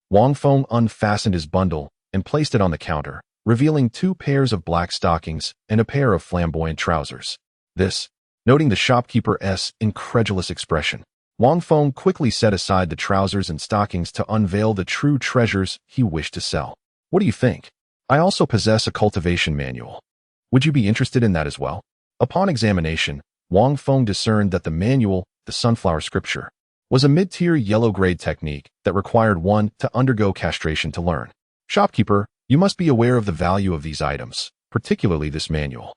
Wang Feng unfastened his bundle and placed it on the counter, revealing 2 pairs of black stockings and a pair of flamboyant trousers. This, noting the shopkeeper's incredulous expression, Wang Feng quickly set aside the trousers and stockings to unveil the true treasures he wished to sell. What do you think? I also possess a cultivation manual. Would you be interested in that as well? Upon examination, Wang Feng discerned that the manual, the sunflower scripture, was a mid-tier yellow-grade technique that required one to undergo castration to learn. Shopkeeper, you must be aware of the value of these items, particularly this manual.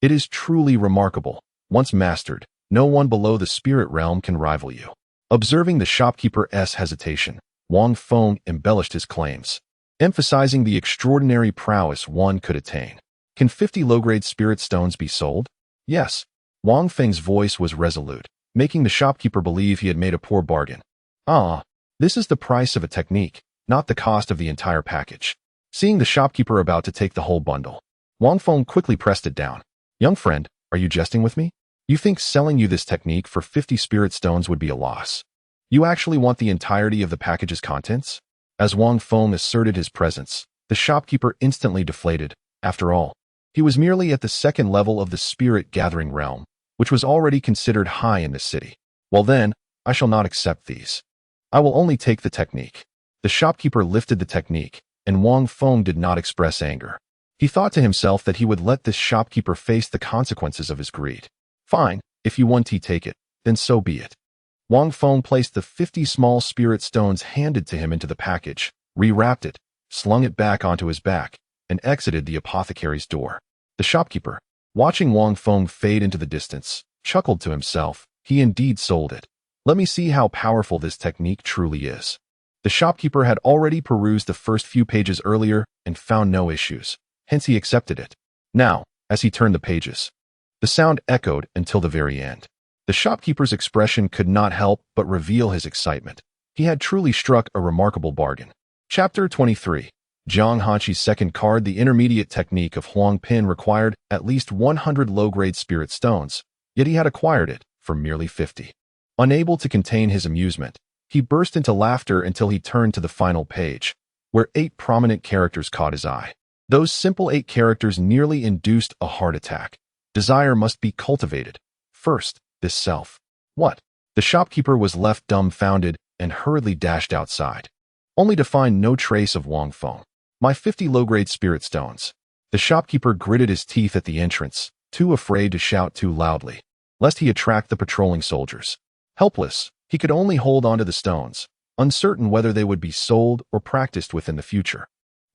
It is truly remarkable. Once mastered, no one below the spirit realm can rival you. Observing the shopkeeper's hesitation, Wang Feng embellished his claims, emphasizing the extraordinary prowess one could attain. Can 50 low-grade spirit stones be sold? Yes. Wang Feng's voice was resolute, making the shopkeeper believe he had made a poor bargain. This is the price of a technique, not the cost of the entire package. Seeing the shopkeeper about to take the whole bundle, Wang Feng quickly pressed it down. Young friend, are you jesting with me? You think selling you this technique for 50 spirit stones would be a loss? You actually want the entirety of the package's contents? As Wang Feng asserted his presence, the shopkeeper instantly deflated. After all, he was merely at the 2nd level of the spirit-gathering realm, which was already considered high in this city. Well then, I shall not accept these. I will only take the technique. The shopkeeper lifted the technique, and Wang Feng did not express anger. He thought to himself that he would let this shopkeeper face the consequences of his greed. Fine, if you want to take it, then so be it. Wang Feng placed the 50 small spirit stones handed to him into the package, rewrapped it, slung it back onto his back, and exited the apothecary's door. The shopkeeper, watching Wang Feng fade into the distance, chuckled to himself. He indeed sold it. Let me see how powerful this technique truly is. The shopkeeper had already perused the first few pages earlier and found no issues, hence he accepted it. Now, as he turned the pages, the sound echoed until the very end. The shopkeeper's expression could not help but reveal his excitement. He had truly struck a remarkable bargain. Chapter 23. Jiang Hanshi's second card. The intermediate technique of Huang Pin required at least 100 low-grade spirit stones, yet he had acquired it for merely 50. Unable to contain his amusement, he burst into laughter until he turned to the final page, where 8 prominent characters caught his eye. Those simple 8 characters nearly induced a heart attack. Desire must be cultivated. First, this self. What? The shopkeeper was left dumbfounded and hurriedly dashed outside, only to find no trace of Wang Feng. My 50 low-grade spirit stones. The shopkeeper gritted his teeth at the entrance, too afraid to shout too loudly, lest he attract the patrolling soldiers. Helpless, he could only hold onto the stones, uncertain whether they would be sold or practiced with in the future.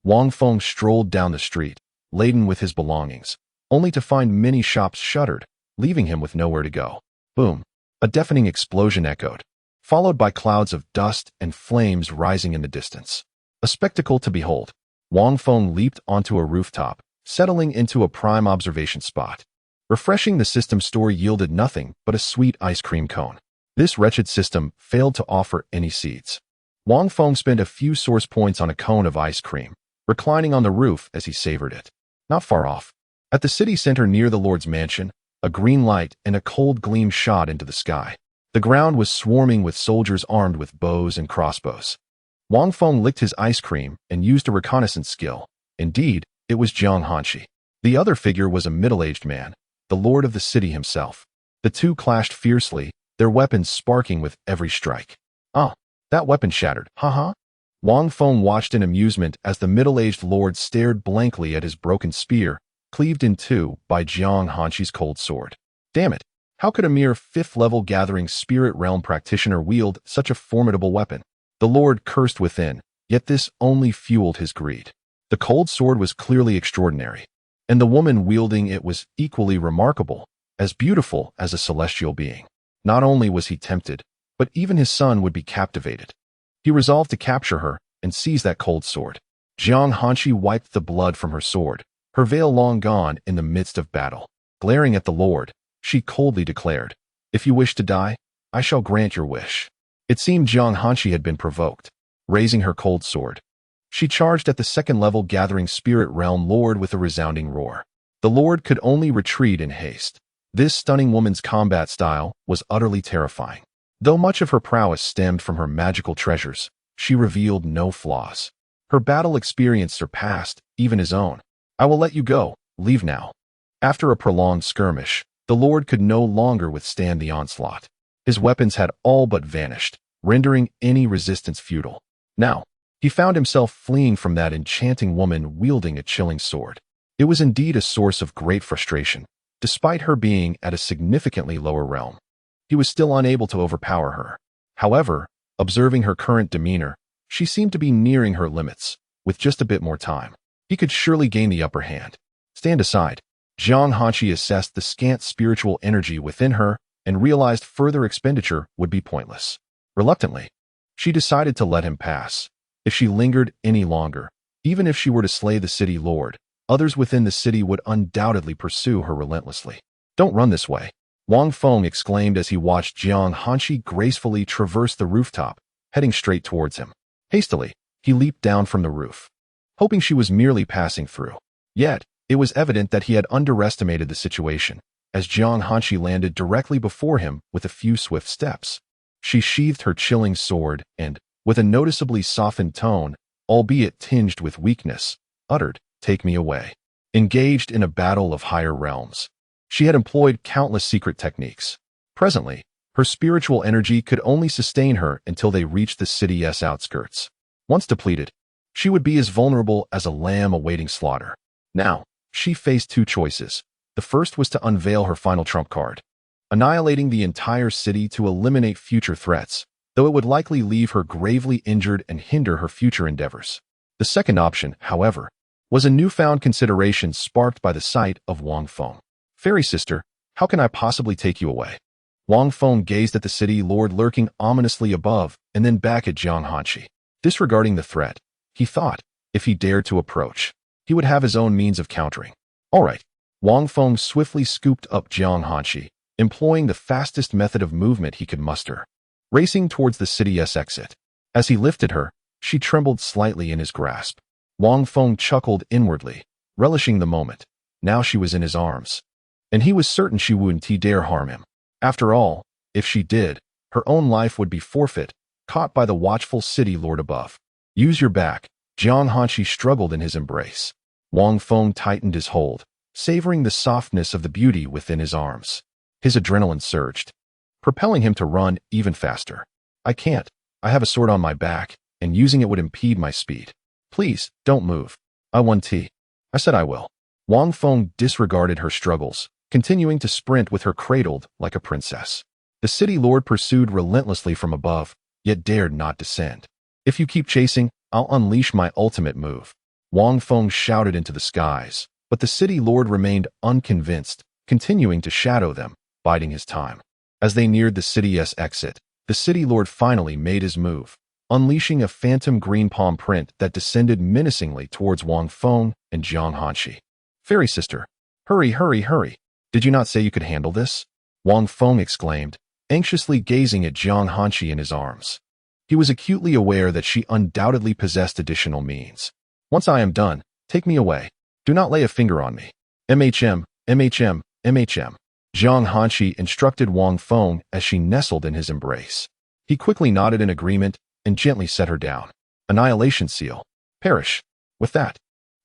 Wang Feng strolled down the street, laden with his belongings, only to find many shops shuttered, leaving him with nowhere to go. Boom! A deafening explosion echoed, followed by clouds of dust and flames rising in the distance. A spectacle to behold. Wang Feng leaped onto a rooftop, settling into a prime observation spot. Refreshing the system store yielded nothing but a sweet ice cream cone. This wretched system failed to offer any seeds. Wang Feng spent a few source points on a cone of ice cream, reclining on the roof as he savored it. Not far off, at the city center near the Lord's mansion, a green light and a cold gleam shot into the sky. The ground was swarming with soldiers armed with bows and crossbows. Wang Feng licked his ice cream and used a reconnaissance skill. Indeed, it was Jiang Hanshi. The other figure was a middle-aged man, the lord of the city himself. The two clashed fiercely, their weapons sparking with every strike. Ah, that weapon shattered, haha. Wang Feng watched in amusement as the middle-aged lord stared blankly at his broken spear, cleaved in two by Jiang Hanshi's cold sword. Damn it, how could a mere 5th-level gathering spirit realm practitioner wield such a formidable weapon? The lord cursed within, yet this only fueled his greed. The cold sword was clearly extraordinary, and the woman wielding it was equally remarkable, as beautiful as a celestial being. Not only was he tempted, but even his son would be captivated. He resolved to capture her and seize that cold sword. Jiang Hanshi wiped the blood from her sword, her veil long gone in the midst of battle. Glaring at the lord, she coldly declared, "If you wish to die, I shall grant your wish." It seemed Jiang Hanshi had been provoked. Raising her cold sword, she charged at the 2nd-level gathering spirit realm lord with a resounding roar. The lord could only retreat in haste. This stunning woman's combat style was utterly terrifying. Though much of her prowess stemmed from her magical treasures, she revealed no flaws. Her battle experience surpassed even his own. "I will let you go. Leave now." After a prolonged skirmish, the lord could no longer withstand the onslaught. His weapons had all but vanished, rendering any resistance futile. Now, he found himself fleeing from that enchanting woman wielding a chilling sword. It was indeed a source of great frustration. Despite her being at a significantly lower realm, he was still unable to overpower her. However, observing her current demeanor, she seemed to be nearing her limits. With just a bit more time, he could surely gain the upper hand. Stand aside. Jiang Hanshi assessed the scant spiritual energy within her and realized further expenditure would be pointless. Reluctantly, she decided to let him pass. If she lingered any longer, even if she were to slay the city lord, others within the city would undoubtedly pursue her relentlessly. "Don't run this way," Wang Feng exclaimed as he watched Jiang Hanshi gracefully traverse the rooftop, heading straight towards him. Hastily, he leaped down from the roof, hoping she was merely passing through. Yet, it was evident that he had underestimated the situation, as Jiang Hanshi landed directly before him with a few swift steps. She sheathed her chilling sword and, with a noticeably softened tone, albeit tinged with weakness, uttered, "Take me away." Engaged in a battle of higher realms, she had employed countless secret techniques. Presently, her spiritual energy could only sustain her until they reached the city's outskirts. Once depleted, she would be as vulnerable as a lamb awaiting slaughter. Now, she faced two choices. The first was to unveil her final trump card, annihilating the entire city to eliminate future threats, though it would likely leave her gravely injured and hinder her future endeavors. The second option, however, was a newfound consideration sparked by the sight of Wang Feng. "Fairy sister, how can I possibly take you away?" Wang Feng gazed at the city lord lurking ominously above and then back at Jiang Hanshi. Disregarding the threat, he thought, if he dared to approach, he would have his own means of countering. All right. Wang Feng swiftly scooped up Jiang Hanshi, employing the fastest method of movement he could muster, racing towards the city's exit. As he lifted her, she trembled slightly in his grasp. Wang Feng chuckled inwardly, relishing the moment. Now she was in his arms, and he was certain she wouldn't dare harm him. After all, if she did, her own life would be forfeit, caught by the watchful city lord above. "Use your back." Jiang Hanshi struggled in his embrace. Wang Feng tightened his hold, savoring the softness of the beauty within his arms. His adrenaline surged, propelling him to run even faster. "I can't. I have a sword on my back, and using it would impede my speed. Please, don't move. I want tea." "I said I will." Wang Feng disregarded her struggles, continuing to sprint with her cradled like a princess. The city lord pursued relentlessly from above, yet dared not descend. "If you keep chasing, I'll unleash my ultimate move." Wang Feng shouted into the skies, but the city lord remained unconvinced, continuing to shadow them, biding his time. As they neared the city's exit, the city lord finally made his move, unleashing a phantom green palm print that descended menacingly towards Wang Feng and Jiang Hanshi. "Fairy sister, hurry, hurry, hurry. Did you not say you could handle this?" Wang Feng exclaimed, anxiously gazing at Jiang Hanshi in his arms. He was acutely aware that she undoubtedly possessed additional means. "Once I am done, take me away. Do not lay a finger on me. MHM, MHM, MHM." Jiang Hanqi instructed Wang Feng as she nestled in his embrace. He quickly nodded in agreement and gently set her down. Annihilation seal. Perish. With that,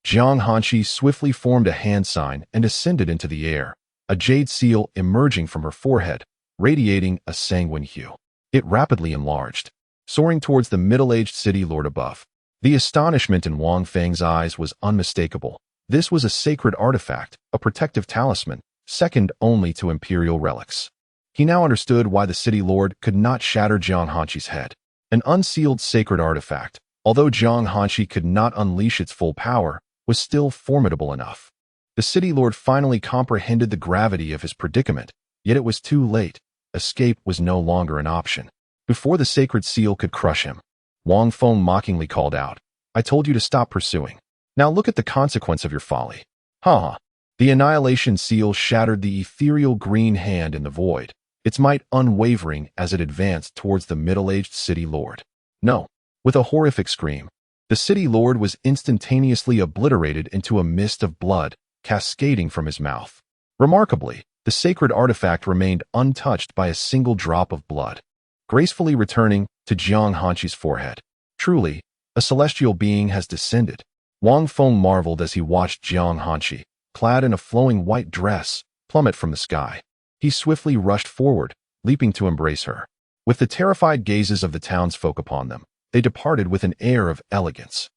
Jiang Hanqi swiftly formed a hand sign and ascended into the air, a jade seal emerging from her forehead, radiating a sanguine hue. It rapidly enlarged, soaring towards the middle-aged city lord above. The astonishment in Wang Feng's eyes was unmistakable. This was a sacred artifact, a protective talisman, second only to imperial relics. He now understood why the city lord could not shatter Jiang Hanqi's head. An unsealed sacred artifact, although Jiang Hanqi could not unleash its full power, was still formidable enough. The city lord finally comprehended the gravity of his predicament, yet it was too late. Escape was no longer an option. Before the sacred seal could crush him, Wang Feng mockingly called out, "I told you to stop pursuing. Now look at the consequence of your folly." Ha! The annihilation seal shattered the ethereal green hand in the void, its might unwavering as it advanced towards the middle-aged city lord. No! With a horrific scream, the city lord was instantaneously obliterated into a mist of blood, cascading from his mouth. Remarkably, the sacred artifact remained untouched by a single drop of blood, gracefully returning to Jiang Hanqi's forehead. Truly, a celestial being has descended. Wang Feng marveled as he watched Jiang Hanqi, clad in a flowing white dress, plummet from the sky. He swiftly rushed forward, leaping to embrace her. With the terrified gazes of the townsfolk upon them, they departed with an air of elegance.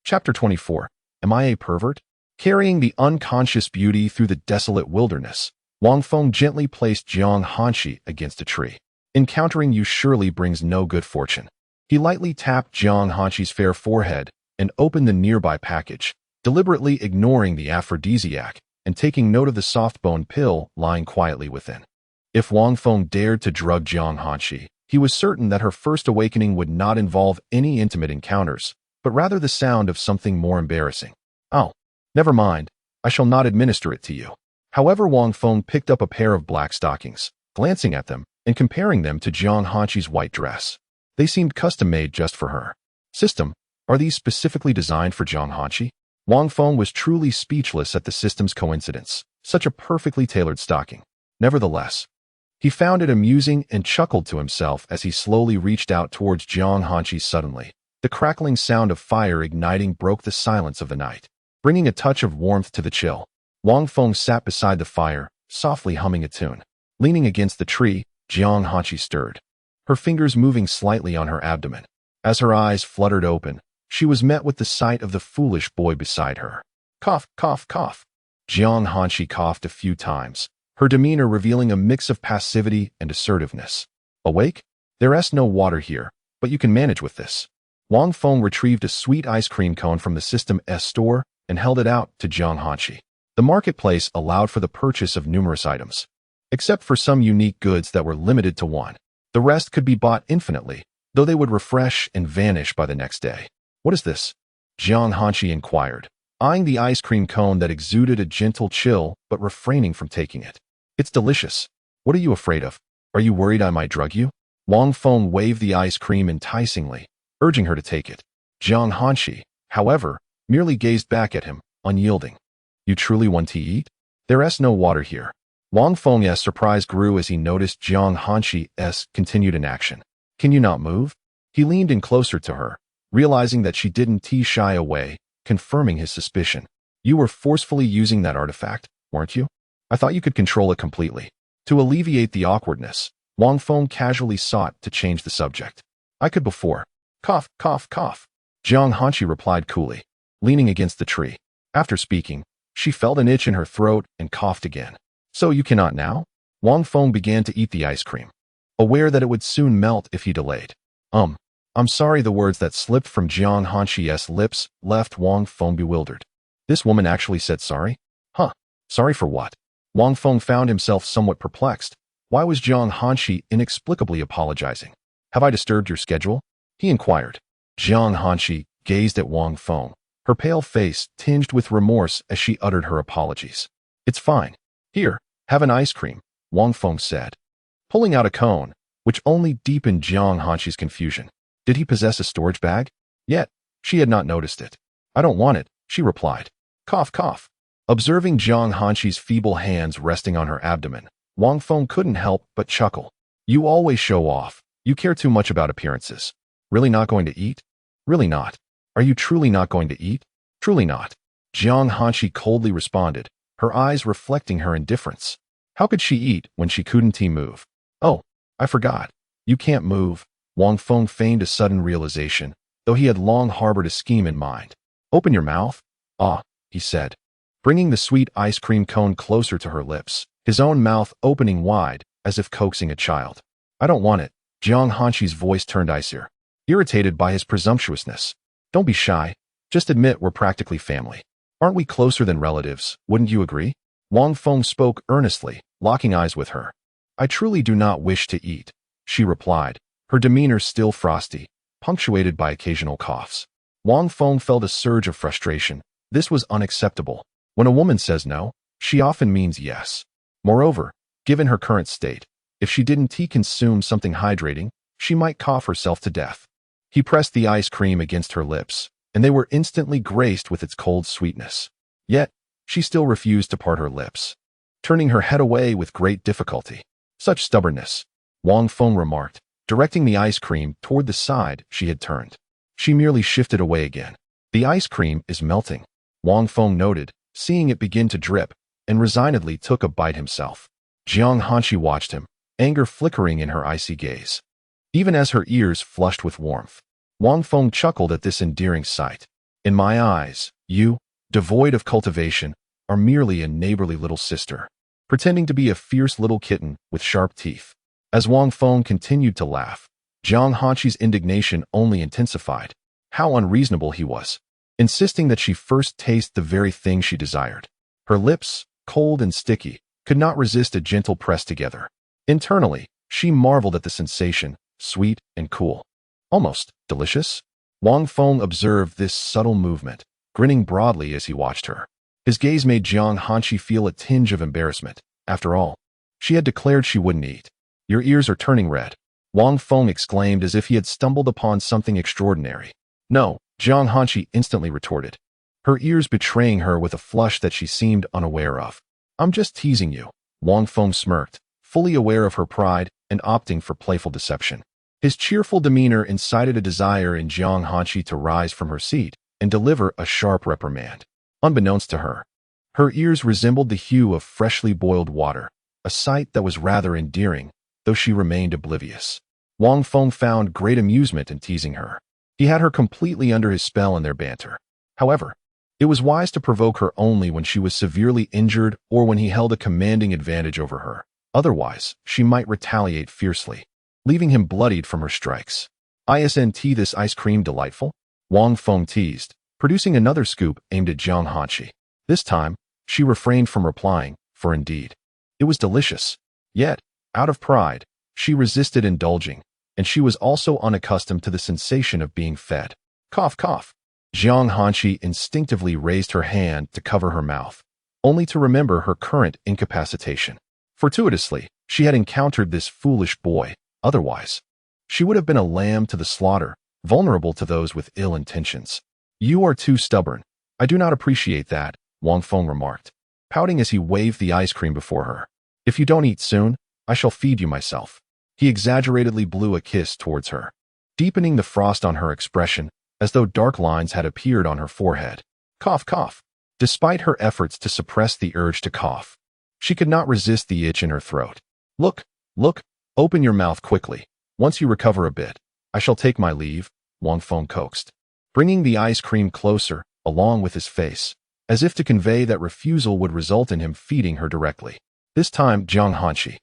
Chapter 24. Am I a pervert? Carrying the unconscious beauty through the desolate wilderness, Wang Feng gently placed Jiang Hanqi against a tree. Encountering you surely brings no good fortune. He lightly tapped Jiang Hanqi's fair forehead and opened the nearby package, deliberately ignoring the aphrodisiac and taking note of the soft-bone pill lying quietly within. If Wang Feng dared to drug Jiang Hanqi, he was certain that her first awakening would not involve any intimate encounters, but rather the sound of something more embarrassing. Oh, never mind, I shall not administer it to you. However, Wang Feng picked up a pair of black stockings, glancing at them and comparing them to Jiang Hanqi's white dress. They seemed custom-made just for her. System, are these specifically designed for Jiang Hanqi? Wang Feng was truly speechless at the system's coincidence, such a perfectly tailored stocking. Nevertheless, he found it amusing and chuckled to himself as he slowly reached out towards Jiang Hanqi. Suddenly, the crackling sound of fire igniting broke the silence of the night, bringing a touch of warmth to the chill. Wang Feng sat beside the fire, softly humming a tune. Leaning against the tree, Jiang Hanqi stirred, her fingers moving slightly on her abdomen. As her eyes fluttered open, she was met with the sight of the foolish boy beside her. Cough, cough, cough. Jiang Hanqi coughed a few times, her demeanor revealing a mix of passivity and assertiveness. Awake? There's no water here, but you can manage with this. Wang Feng retrieved a sweet ice cream cone from the System's store and held it out to Jiang Hanqi. The marketplace allowed for the purchase of numerous items, except for some unique goods that were limited to one. The rest could be bought infinitely, though they would refresh and vanish by the next day. What is this? Jiang Hanqi inquired, eyeing the ice cream cone that exuded a gentle chill but refraining from taking it. It's delicious. What are you afraid of? Are you worried I might drug you? Wang Feng waved the ice cream enticingly, urging her to take it. Jiang Hanqi, however, merely gazed back at him, unyielding. You truly want to eat? There's no water here. Wang Feng's surprise grew as he noticed Jiang Hanqi's continued inaction. Can you not move? He leaned in closer to her, realizing that she didn't shy away, confirming his suspicion. You were forcefully using that artifact, weren't you? I thought you could control it completely. To alleviate the awkwardness, Wang Feng casually sought to change the subject. I could before. Cough, cough, cough. Jiang Hanqi replied coolly, leaning against the tree. After speaking, she felt an itch in her throat and coughed again. So you cannot now? Wang Feng began to eat the ice cream, aware that it would soon melt if he delayed. I'm sorry. The words that slipped from Jiang Hanqi's lips left Wang Feng bewildered. This woman actually said sorry? Huh. Sorry for what? Wang Feng found himself somewhat perplexed. Why was Jiang Hanqi inexplicably apologizing? Have I disturbed your schedule? He inquired. Jiang Hanqi gazed at Wang Feng, her pale face tinged with remorse as she uttered her apologies. It's fine. Here, have an ice cream, Wang Feng said, pulling out a cone, which only deepened Jiang Hanqi's confusion. Did he possess a storage bag? Yet, she had not noticed it. I don't want it, she replied. Cough, cough. Observing Jiang Hanqi's feeble hands resting on her abdomen, Wang Feng couldn't help but chuckle. You always show off. You care too much about appearances. Really not going to eat? Really not. Are you truly not going to eat? Truly not. Jiang Hanshi coldly responded, her eyes reflecting her indifference. How could she eat when she couldn't move? Oh, I forgot. You can't move. Wang Feng feigned a sudden realization, though he had long harbored a scheme in mind. Open your mouth. Ah, he said, bringing the sweet ice cream cone closer to her lips, his own mouth opening wide, as if coaxing a child. I don't want it. Jiang Hanshi's voice turned icier, irritated by his presumptuousness. Don't be shy. Just admit we're practically family. Aren't we closer than relatives, wouldn't you agree? Wang Feng spoke earnestly, locking eyes with her. I truly do not wish to eat, she replied, her demeanor still frosty, punctuated by occasional coughs. Wang Feng felt a surge of frustration. This was unacceptable. When a woman says no, she often means yes. Moreover, given her current state, if she didn't consume something hydrating, she might cough herself to death. He pressed the ice cream against her lips, and they were instantly graced with its cold sweetness. Yet, she still refused to part her lips, turning her head away with great difficulty. Such stubbornness, Wang Feng remarked, directing the ice cream toward the side she had turned. She merely shifted away again. The ice cream is melting, Wang Feng noted, seeing it begin to drip, and resignedly took a bite himself. Jiang Hanshi watched him, anger flickering in her icy gaze. Even as her ears flushed with warmth, Wang Feng chuckled at this endearing sight. In my eyes, you, devoid of cultivation, are merely a neighborly little sister, pretending to be a fierce little kitten with sharp teeth. As Wang Feng continued to laugh, Jiang Hanshi's indignation only intensified. How unreasonable he was, insisting that she first taste the very thing she desired. Her lips, cold and sticky, could not resist a gentle press together. Internally, she marveled at the sensation, sweet and cool. Almost delicious? Wang Feng observed this subtle movement, grinning broadly as he watched her. His gaze made Jiang Hanshi feel a tinge of embarrassment. After all, she had declared she wouldn't eat. Your ears are turning red, Wang Feng exclaimed as if he had stumbled upon something extraordinary. No, Jiang Hanshi instantly retorted, her ears betraying her with a flush that she seemed unaware of. I'm just teasing you, Wang Feng smirked, fully aware of her pride and opting for playful deception. His cheerful demeanor incited a desire in Jiang Hanshi to rise from her seat and deliver a sharp reprimand. Unbeknownst to her, her ears resembled the hue of freshly boiled water, a sight that was rather endearing, though she remained oblivious. Wang Feng found great amusement in teasing her. He had her completely under his spell in their banter. However, it was wise to provoke her only when she was severely injured or when he held a commanding advantage over her. Otherwise, she might retaliate fiercely, leaving him bloodied from her strikes. Isn't this ice cream delightful? Wang Feng teased, producing another scoop aimed at Jiang Hanshi. This time, she refrained from replying, for indeed, it was delicious. Yet, out of pride, she resisted indulging, and she was also unaccustomed to the sensation of being fed. Cough, cough. Jiang Hanshi instinctively raised her hand to cover her mouth, only to remember her current incapacitation. Fortuitously, she had encountered this foolish boy. Otherwise, she would have been a lamb to the slaughter, vulnerable to those with ill intentions. You are too stubborn. I do not appreciate that, Wang Feng remarked, pouting as he waved the ice cream before her. If you don't eat soon, I shall feed you myself. He exaggeratedly blew a kiss towards her, deepening the frost on her expression, as though dark lines had appeared on her forehead. Cough, cough. Despite her efforts to suppress the urge to cough, she could not resist the itch in her throat. Look, look, open your mouth quickly. Once you recover a bit, I shall take my leave, Wang Feng coaxed, bringing the ice cream closer, along with his face, as if to convey that refusal would result in him feeding her directly. This time, Jiang Hanshi,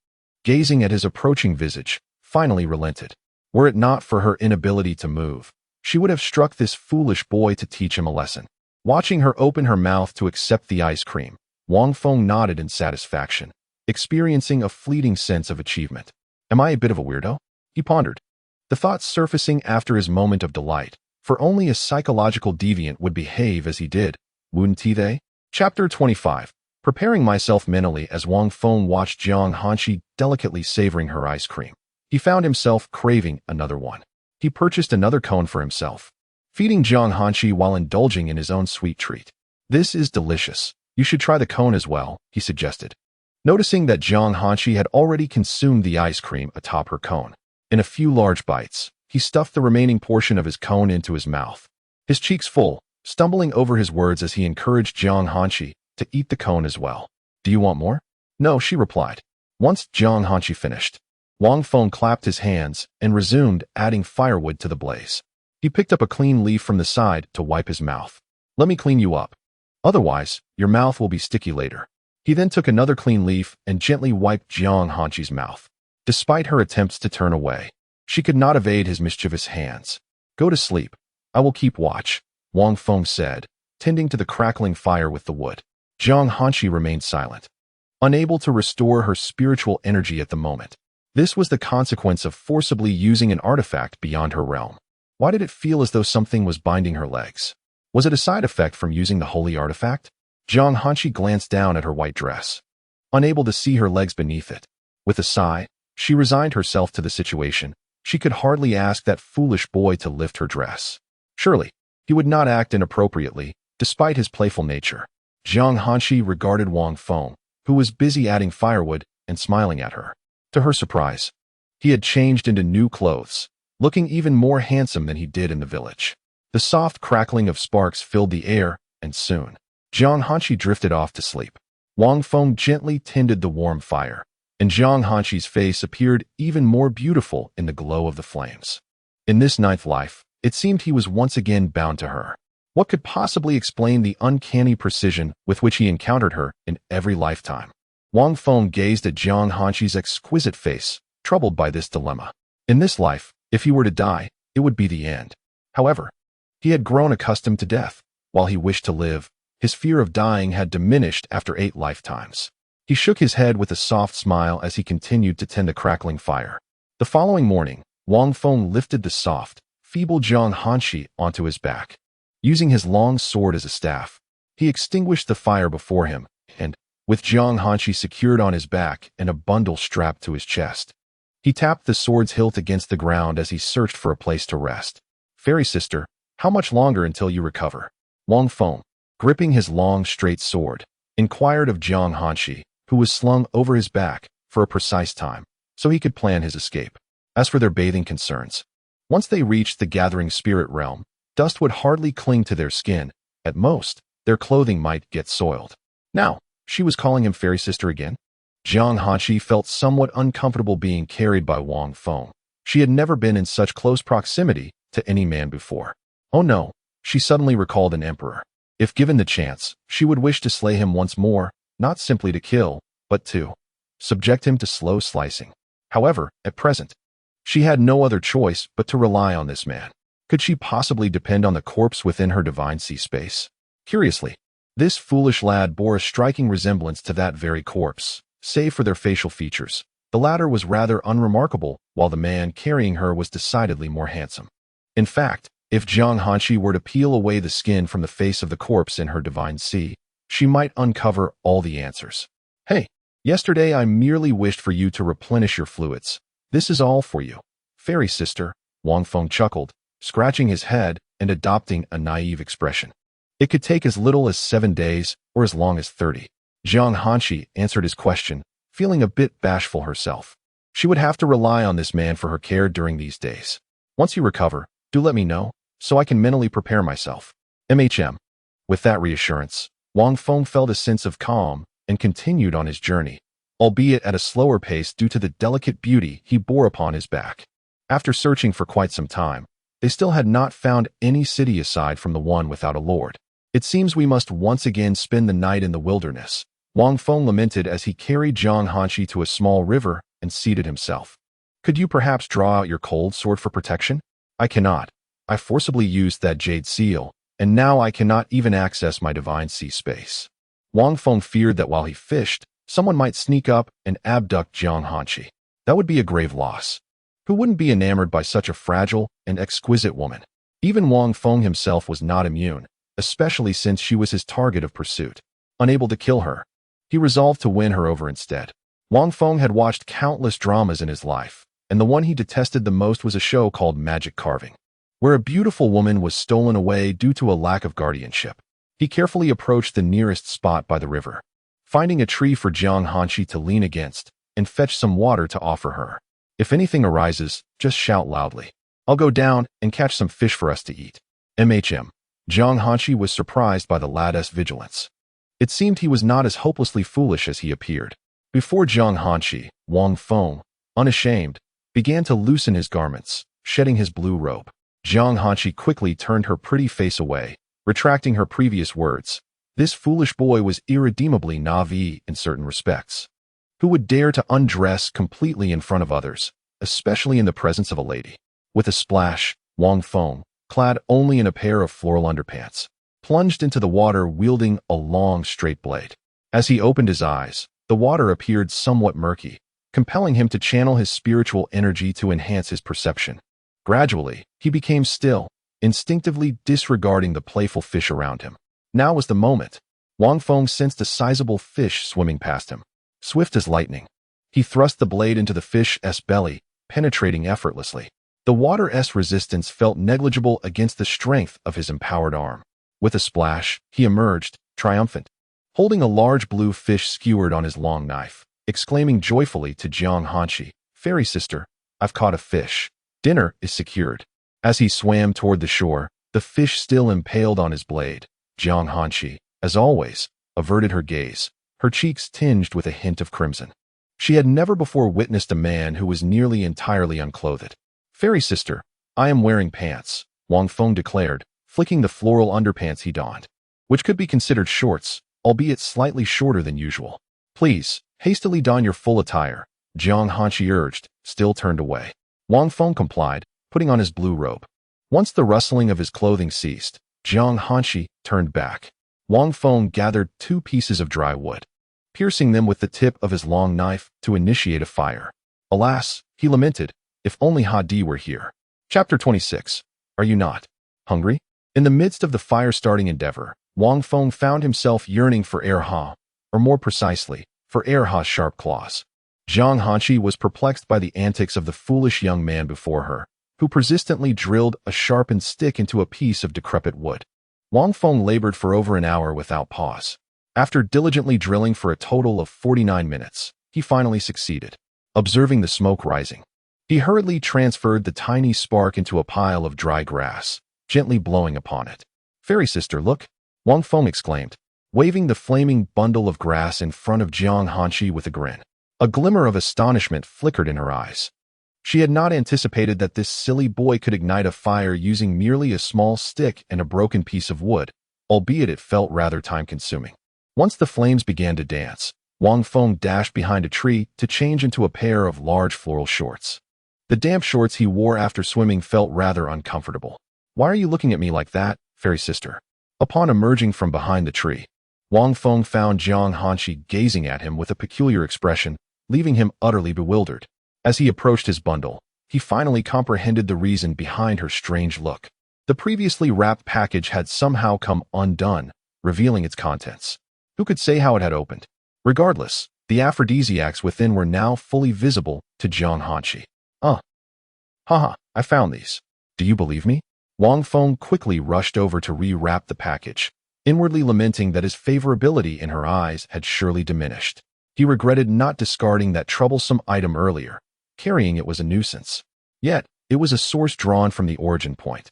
gazing at his approaching visage, finally relented. Were it not for her inability to move, she would have struck this foolish boy to teach him a lesson. Watching her open her mouth to accept the ice cream, Wang Feng nodded in satisfaction, experiencing a fleeting sense of achievement. Am I a bit of a weirdo? He pondered, the thought surfacing after his moment of delight, for only a psychological deviant would behave as he did, wouldn't they? Chapter 25. Preparing myself mentally as Wang Feng watched Jiang Hanshi delicately savoring her ice cream. He found himself craving another one. He purchased another cone for himself, feeding Jiang Hanshi while indulging in his own sweet treat. This is delicious. You should try the cone as well, he suggested, Noticing that Jiang Hanshi had already consumed the ice cream atop her cone. In a few large bites, he stuffed the remaining portion of his cone into his mouth, his cheeks full, stumbling over his words as he encouraged Jiang Hanshi to eat the cone as well. Do you want more? No, she replied. Once Jiang Hanshi finished, Wang Feng clapped his hands and resumed adding firewood to the blaze. He picked up a clean leaf from the side to wipe his mouth. Let me clean you up. Otherwise, your mouth will be sticky later. He then took another clean leaf and gently wiped Jiang Hanshi's mouth. Despite her attempts to turn away, she could not evade his mischievous hands. Go to sleep. I will keep watch, Wang Feng said, tending to the crackling fire with the wood. Jiang Hanshi remained silent, unable to restore her spiritual energy at the moment. This was the consequence of forcibly using an artifact beyond her realm. Why did it feel as though something was binding her legs? Was it a side effect from using the holy artifact? Jiang Hanshi glanced down at her white dress, unable to see her legs beneath it. With a sigh, she resigned herself to the situation. She could hardly ask that foolish boy to lift her dress. Surely, he would not act inappropriately, despite his playful nature. Jiang Hanshi regarded Wang Feng, who was busy adding firewood and smiling at her. To her surprise, he had changed into new clothes, looking even more handsome than he did in the village. The soft crackling of sparks filled the air, and soon, Jiang Hanshi drifted off to sleep. Wang Feng gently tended the warm fire, and Jiang Hanshi's face appeared even more beautiful in the glow of the flames. In this ninth life, it seemed he was once again bound to her. What could possibly explain the uncanny precision with which he encountered her in every lifetime? Wang Feng gazed at Jiang Hanshi's exquisite face, troubled by this dilemma. In this life, if he were to die, it would be the end. However, he had grown accustomed to death. While he wished to live, his fear of dying had diminished after 8 lifetimes. He shook his head with a soft smile as he continued to tend the crackling fire. The following morning, Wang Feng lifted the soft, feeble Jiang Hanshi onto his back. Using his long sword as a staff, he extinguished the fire before him, and, with Jiang Hanshi secured on his back and a bundle strapped to his chest, he tapped the sword's hilt against the ground as he searched for a place to rest. Fairy sister, how much longer until you recover? Wang Feng, gripping his long, straight sword, inquired of Jiang Hanshi, who was slung over his back for a precise time, so he could plan his escape. As for their bathing concerns, once they reached the gathering spirit realm, dust would hardly cling to their skin. At most, their clothing might get soiled. Now, she was calling him fairy sister again? Jiang Hanshi felt somewhat uncomfortable being carried by Wang Feng. She had never been in such close proximity to any man before. Oh no, she suddenly recalled an emperor. If given the chance, she would wish to slay him once more, not simply to kill, but to subject him to slow slicing. However, at present, she had no other choice but to rely on this man. Could she possibly depend on the corpse within her divine sea space? Curiously, this foolish lad bore a striking resemblance to that very corpse, save for their facial features. The latter was rather unremarkable, while the man carrying her was decidedly more handsome. In fact, if Jiang Hanshi were to peel away the skin from the face of the corpse in her divine sea, she might uncover all the answers. Hey, yesterday I merely wished for you to replenish your fluids. This is all for you. Fairy sister, Wang Feng chuckled, scratching his head and adopting a naive expression. It could take as little as 7 days or as long as 30. Jiang Hanshi answered his question, feeling a bit bashful herself. She would have to rely on this man for her care during these days. Once you recover, do let me know, so I can mentally prepare myself. With that reassurance, Wang Feng felt a sense of calm and continued on his journey, albeit at a slower pace due to the delicate beauty he bore upon his back. After searching for quite some time, they still had not found any city aside from the one without a lord. It seems we must once again spend the night in the wilderness, Wang Feng lamented as he carried Jiang Hanshi to a small river and seated himself. Could you perhaps draw out your cold sword for protection? I cannot. I forcibly used that jade seal, and now I cannot even access my divine sea space. Wang Feng feared that while he fished, someone might sneak up and abduct Jiang Hanshi. That would be a grave loss. Who wouldn't be enamored by such a fragile and exquisite woman? Even Wang Feng himself was not immune, especially since she was his target of pursuit. Unable to kill her, he resolved to win her over instead. Wang Feng had watched countless dramas in his life, and the one he detested the most was a show called Magic Carving, where a beautiful woman was stolen away due to a lack of guardianship. He carefully approached the nearest spot by the river, finding a tree for Jiang Hanshi to lean against and fetch some water to offer her. If anything arises, just shout loudly. I'll go down and catch some fish for us to eat. MHM. Jiang Hanshi was surprised by the lad's vigilance. It seemed he was not as hopelessly foolish as he appeared. Before Jiang Hanshi, Wang Feng, unashamed, began to loosen his garments, shedding his blue robe. Jiang Hanshi quickly turned her pretty face away, retracting her previous words. This foolish boy was irredeemably naive in certain respects. Who would dare to undress completely in front of others, especially in the presence of a lady? With a splash, Wang Feng, clad only in a pair of floral underpants, plunged into the water wielding a long straight blade. As he opened his eyes, the water appeared somewhat murky, compelling him to channel his spiritual energy to enhance his perception. Gradually, he became still, instinctively disregarding the playful fish around him. Now was the moment. Wang Feng sensed a sizable fish swimming past him. Swift as lightning, he thrust the blade into the fish's belly, penetrating effortlessly. The water's resistance felt negligible against the strength of his empowered arm. With a splash, he emerged, triumphant, holding a large blue fish skewered on his long knife, exclaiming joyfully to Jiang Hanshi, "Fairy sister, I've caught a fish. Dinner is secured." As he swam toward the shore, the fish still impaled on his blade, Jiang Hanshi, as always, averted her gaze, her cheeks tinged with a hint of crimson. She had never before witnessed a man who was nearly entirely unclothed. "Fairy sister, I am wearing pants," Wang Feng declared, flicking the floral underpants he donned, which could be considered shorts, albeit slightly shorter than usual. "Please, hastily don your full attire," Jiang Hanshi urged, still turned away. Wang Feng complied, putting on his blue robe. Once the rustling of his clothing ceased, Jiang Hanshi turned back. Wang Feng gathered 2 pieces of dry wood, piercing them with the tip of his long knife to initiate a fire. Alas, he lamented, if only Hadi were here. Chapter 26. Are you not hungry? In the midst of the fire-starting endeavor, Wang Feng found himself yearning for Erha, or more precisely, for Erha's sharp claws. Jiang Hanshi was perplexed by the antics of the foolish young man before her, who persistently drilled a sharpened stick into a piece of decrepit wood. Wang Feng labored for over an hour without pause. After diligently drilling for a total of 49 minutes, he finally succeeded. Observing the smoke rising, he hurriedly transferred the tiny spark into a pile of dry grass, gently blowing upon it. "Fairy sister, look!" Wang Feng exclaimed, waving the flaming bundle of grass in front of Jiang Hanshi with a grin. A glimmer of astonishment flickered in her eyes. She had not anticipated that this silly boy could ignite a fire using merely a small stick and a broken piece of wood, albeit it felt rather time-consuming. Once the flames began to dance, Wang Feng dashed behind a tree to change into a pair of large floral shorts. The damp shorts he wore after swimming felt rather uncomfortable. "Why are you looking at me like that, fairy sister?" Upon emerging from behind the tree, Wang Feng found Jiang Hanshi gazing at him with a peculiar expression, leaving him utterly bewildered. As he approached his bundle, he finally comprehended the reason behind her strange look. The previously wrapped package had somehow come undone, revealing its contents. Who could say how it had opened? Regardless, the aphrodisiacs within were now fully visible to Jiang Hanshi. Haha, I found these. Do you believe me?" Wang Feng quickly rushed over to re-wrap the package, inwardly lamenting that his favorability in her eyes had surely diminished. He regretted not discarding that troublesome item earlier. Carrying it was a nuisance. Yet, it was a source drawn from the origin point,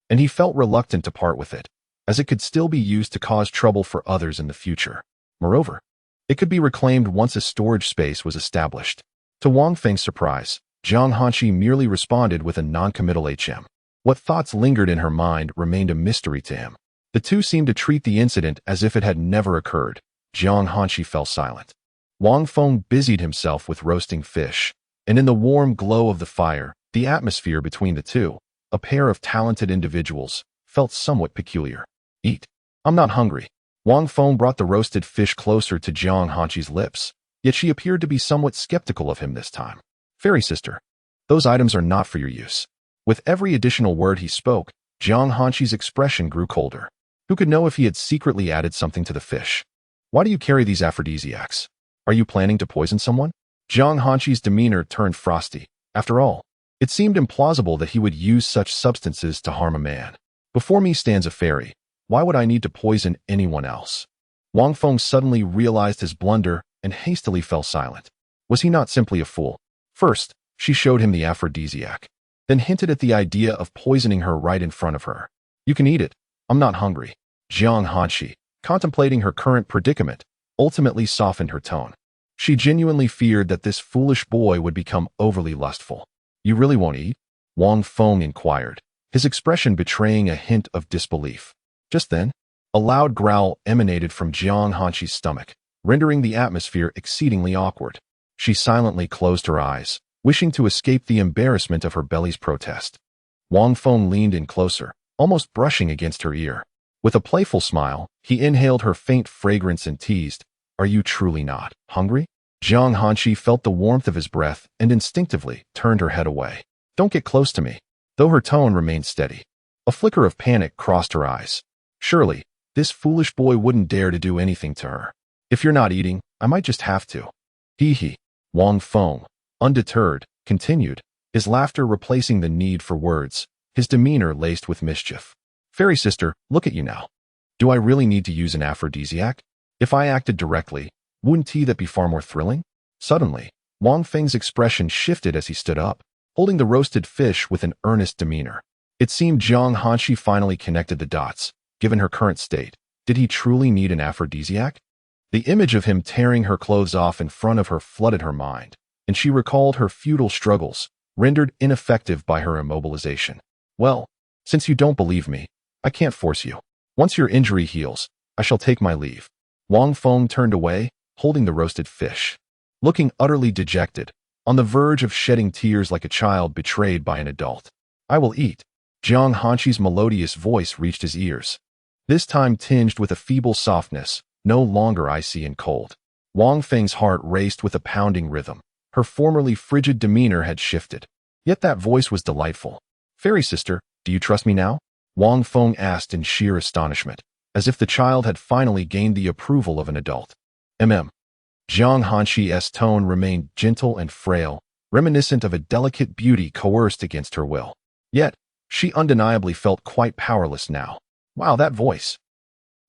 and he felt reluctant to part with it, as it could still be used to cause trouble for others in the future. Moreover, it could be reclaimed once a storage space was established. To Wang Feng's surprise, Jiang Hanshi merely responded with a non-committal HM. What thoughts lingered in her mind remained a mystery to him. The two seemed to treat the incident as if it had never occurred. Jiang Hanshi fell silent. Wang Feng busied himself with roasting fish, and in the warm glow of the fire, the atmosphere between the two, a pair of talented individuals, felt somewhat peculiar. "Eat. I'm not hungry." Wang Feng brought the roasted fish closer to Jiang Hanshi's lips, yet she appeared to be somewhat skeptical of him this time. "Fairy sister, those items are not for your use." With every additional word he spoke, Jiang Hanshi's expression grew colder. Who could know if he had secretly added something to the fish? "Why do you carry these aphrodisiacs? Are you planning to poison someone?" Jiang Hanshi's demeanor turned frosty. After all, it seemed implausible that he would use such substances to harm a man. "Before me stands a fairy. Why would I need to poison anyone else?" Wang Feng suddenly realized his blunder and hastily fell silent. Was he not simply a fool? First, she showed him the aphrodisiac, then hinted at the idea of poisoning her right in front of her. You can eat it. I'm not hungry. Jiang Hanshi, contemplating her current predicament, ultimately softened her tone. She genuinely feared that this foolish boy would become overly lustful. You really won't eat? Wang Feng inquired, his expression betraying a hint of disbelief. Just then, a loud growl emanated from Jiang Hanshi's stomach, rendering the atmosphere exceedingly awkward. She silently closed her eyes, wishing to escape the embarrassment of her belly's protest. Wang Feng leaned in closer, almost brushing against her ear. With a playful smile, he inhaled her faint fragrance and teased, "Are you truly not hungry?" Jiang Hanshi felt the warmth of his breath and instinctively turned her head away. "Don't get close to me," though her tone remained steady. A flicker of panic crossed her eyes. Surely, this foolish boy wouldn't dare to do anything to her. "If you're not eating, I might just have to." Hee. Wang Feng, undeterred, continued, his laughter replacing the need for words, his demeanor laced with mischief. "Fairy sister, look at you now. Do I really need to use an aphrodisiac? If I acted directly, wouldn't that be far more thrilling?" Suddenly, Wang Feng's expression shifted as he stood up, holding the roasted fish with an earnest demeanor. It seemed Jiang Hanshi finally connected the dots. Given her current state, did he truly need an aphrodisiac? The image of him tearing her clothes off in front of her flooded her mind, and she recalled her futile struggles, rendered ineffective by her immobilization. "Well, since you don't believe me, I can't force you. Once your injury heals, I shall take my leave." Wang Feng turned away, holding the roasted fish. Looking utterly dejected, on the verge of shedding tears like a child betrayed by an adult. "I will eat." Jiang Hanshi's melodious voice reached his ears, this time tinged with a feeble softness, no longer icy and cold. Wang Feng's heart raced with a pounding rhythm. Her formerly frigid demeanor had shifted. Yet that voice was delightful. "Fairy sister, do you trust me now?" Wang Feng asked in sheer astonishment, as if the child had finally gained the approval of an adult. Jiang Hanshi's tone remained gentle and frail, reminiscent of a delicate beauty coerced against her will. Yet, she undeniably felt quite powerless now. Wow, that voice!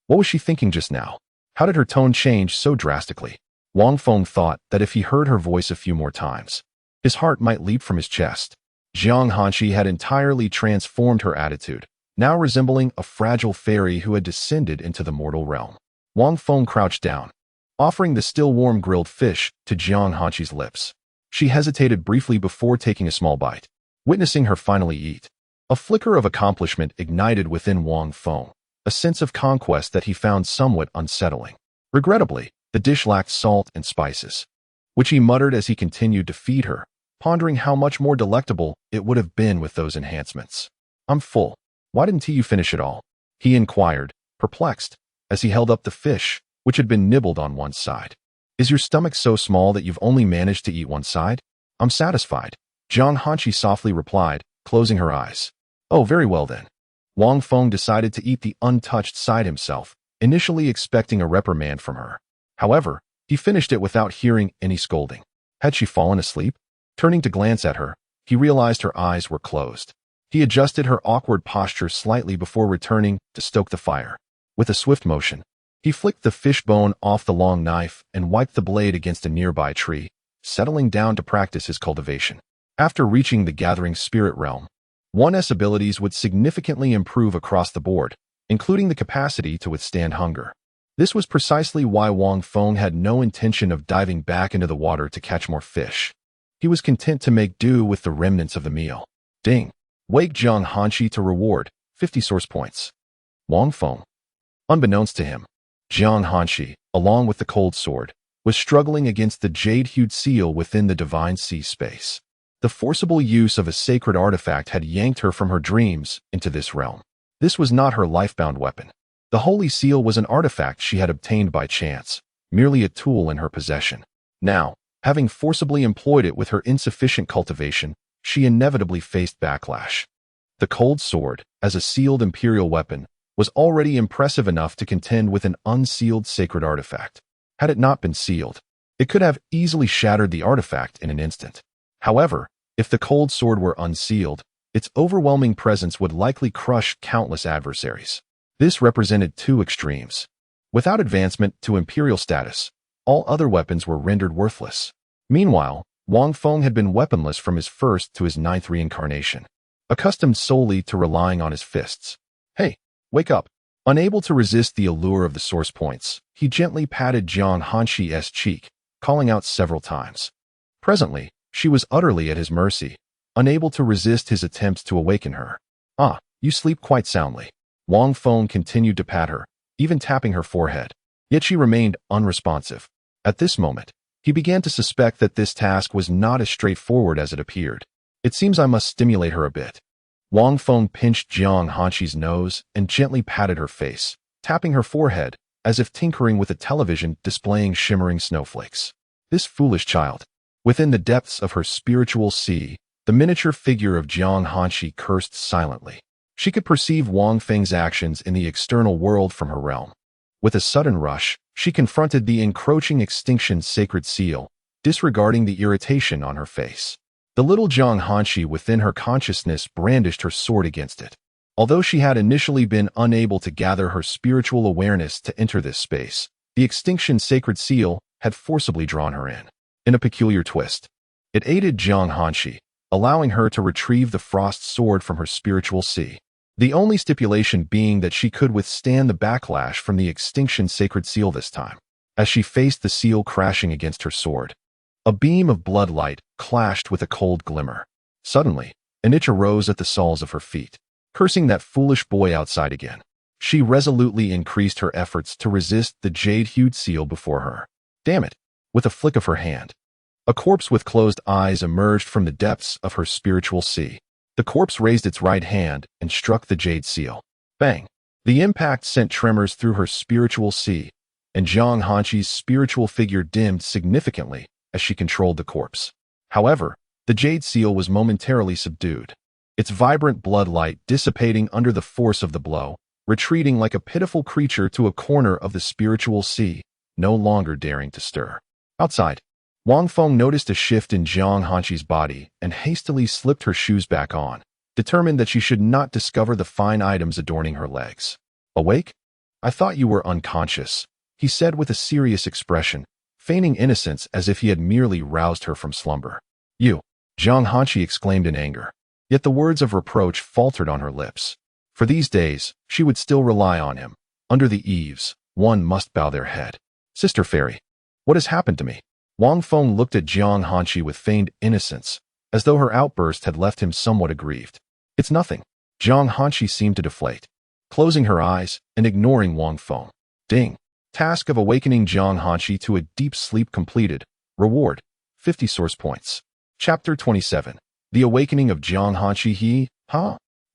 What was she thinking just now? How did her tone change so drastically? Wang Feng thought that if he heard her voice a few more times, his heart might leap from his chest. Jiang Hanshi had entirely transformed her attitude, now resembling a fragile fairy who had descended into the mortal realm. Wang Feng crouched down, offering the still warm grilled fish to Jiang Hanshi's lips. She hesitated briefly before taking a small bite, witnessing her finally eat. A flicker of accomplishment ignited within Wang Feng, a sense of conquest that he found somewhat unsettling. Regrettably, the dish lacked salt and spices, which he muttered as he continued to feed her, pondering how much more delectable it would have been with those enhancements. "I'm full. Why didn't you finish it all?" he inquired, perplexed, as he held up the fish, which had been nibbled on one side. "Is your stomach so small that you've only managed to eat one side?" "I'm satisfied," Jiang Hanshi softly replied, closing her eyes. "Oh, very well then." Wang Feng decided to eat the untouched side himself, initially expecting a reprimand from her. However, he finished it without hearing any scolding. Had she fallen asleep? Turning to glance at her, he realized her eyes were closed. He adjusted her awkward posture slightly before returning to stoke the fire. With a swift motion, he flicked the fish bone off the long knife and wiped the blade against a nearby tree, settling down to practice his cultivation. After reaching the gathering spirit realm, one's abilities would significantly improve across the board, including the capacity to withstand hunger. This was precisely why Wang Feng had no intention of diving back into the water to catch more fish. He was content to make do with the remnants of the meal. Ding! Wake Jiang Hanshi to reward 50 source points. Wang Feng. Unbeknownst to him, Jiang Hanshi, along with the cold sword, was struggling against the jade-hued seal within the divine sea space. The forcible use of a sacred artifact had yanked her from her dreams into this realm. This was not her lifebound weapon. The holy seal was an artifact she had obtained by chance, merely a tool in her possession. Now, having forcibly employed it with her insufficient cultivation, she inevitably faced backlash. The cold sword, as a sealed imperial weapon, was already impressive enough to contend with an unsealed sacred artifact. Had it not been sealed, it could have easily shattered the artifact in an instant. However, if the cold sword were unsealed, its overwhelming presence would likely crush countless adversaries. This represented two extremes. Without advancement to imperial status, all other weapons were rendered worthless. Meanwhile, Wang Feng had been weaponless from his first to his ninth reincarnation, accustomed solely to relying on his fists. Hey, wake up. Unable to resist the allure of the source points, he gently patted Jiang Hanxi's cheek, calling out several times. Presently, she was utterly at his mercy, unable to resist his attempts to awaken her. Ah, you sleep quite soundly. Wang Feng continued to pat her, even tapping her forehead. Yet she remained unresponsive. At this moment, he began to suspect that this task was not as straightforward as it appeared. It seems I must stimulate her a bit. Wang Feng pinched Jiang Hanxi's nose and gently patted her face, tapping her forehead, as if tinkering with a television displaying shimmering snowflakes. This foolish child. Within the depths of her spiritual sea, the miniature figure of Jiang Hanxi cursed silently. She could perceive Wang Feng's actions in the external world from her realm. With a sudden rush, she confronted the encroaching extinction sacred seal, disregarding the irritation on her face. The little Jiang Hanxi within her consciousness brandished her sword against it. Although she had initially been unable to gather her spiritual awareness to enter this space, the extinction sacred seal had forcibly drawn her in. In a peculiar twist, it aided Jiang Hanxi, allowing her to retrieve the frost sword from her spiritual sea. The only stipulation being that she could withstand the backlash from the extinction sacred seal this time. As she faced the seal crashing against her sword, a beam of blood light clashed with a cold glimmer. Suddenly, an itch arose at the soles of her feet. Cursing that foolish boy outside again, she resolutely increased her efforts to resist the jade-hued seal before her. Damn it! With a flick of her hand, a corpse with closed eyes emerged from the depths of her spiritual sea. The corpse raised its right hand and struck the jade seal. Bang! The impact sent tremors through her spiritual sea, and Jiang Hanxi's spiritual figure dimmed significantly as she controlled the corpse. However, the jade seal was momentarily subdued, its vibrant blood light dissipating under the force of the blow, retreating like a pitiful creature to a corner of the spiritual sea, no longer daring to stir. Outside, Wang Feng noticed a shift in Jiang Hanxi's body and hastily slipped her shoes back on, determined that she should not discover the fine items adorning her legs. Awake? I thought you were unconscious, he said with a serious expression, feigning innocence as if he had merely roused her from slumber. You, Jiang Hanxi exclaimed in anger. Yet the words of reproach faltered on her lips. For these days, she would still rely on him. Under the eaves, one must bow their head. Sister Fairy, what has happened to me? Wang Feng looked at Jiang Hanxi with feigned innocence, as though her outburst had left him somewhat aggrieved. It's nothing. Jiang Hanxi seemed to deflate, closing her eyes and ignoring Wang Feng. Ding. Task of awakening Jiang Hanxi to a deep sleep completed. Reward, 50 source points. Chapter 27. The Awakening of Jiang Hanxi.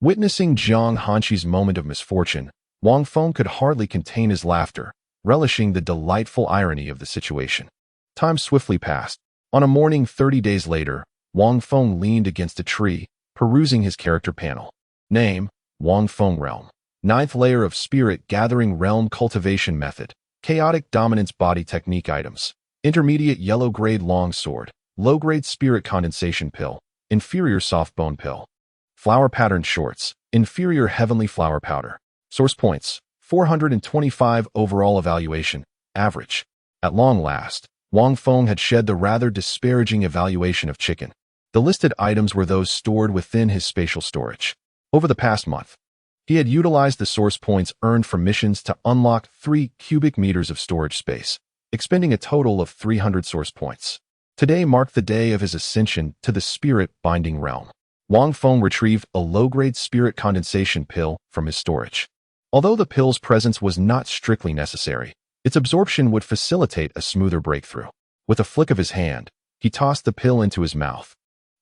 Witnessing Jiang Hanxi's moment of misfortune, Wang Feng could hardly contain his laughter, relishing the delightful irony of the situation. Time swiftly passed. On a morning 30 days later, Wang Feng leaned against a tree, perusing his character panel. Name, Wang Feng Realm. 9th layer of Spirit Gathering Realm Cultivation Method. Chaotic Dominance Body Technique Items. Intermediate Yellow Grade Long Sword. Low Grade Spirit Condensation Pill. Inferior Soft Bone Pill. Flower Pattern Shorts. Inferior Heavenly Flower Powder. Source Points. 425 Overall Evaluation. Average. At long last, Wang Feng had shed the rather disparaging evaluation of chicken. The listed items were those stored within his spatial storage. Over the past month, he had utilized the source points earned from missions to unlock 3 cubic meters of storage space, expending a total of 300 source points. Today marked the day of his ascension to the spirit binding realm. Wang Feng retrieved a low-grade spirit condensation pill from his storage. Although the pill's presence was not strictly necessary, its absorption would facilitate a smoother breakthrough. With a flick of his hand, he tossed the pill into his mouth,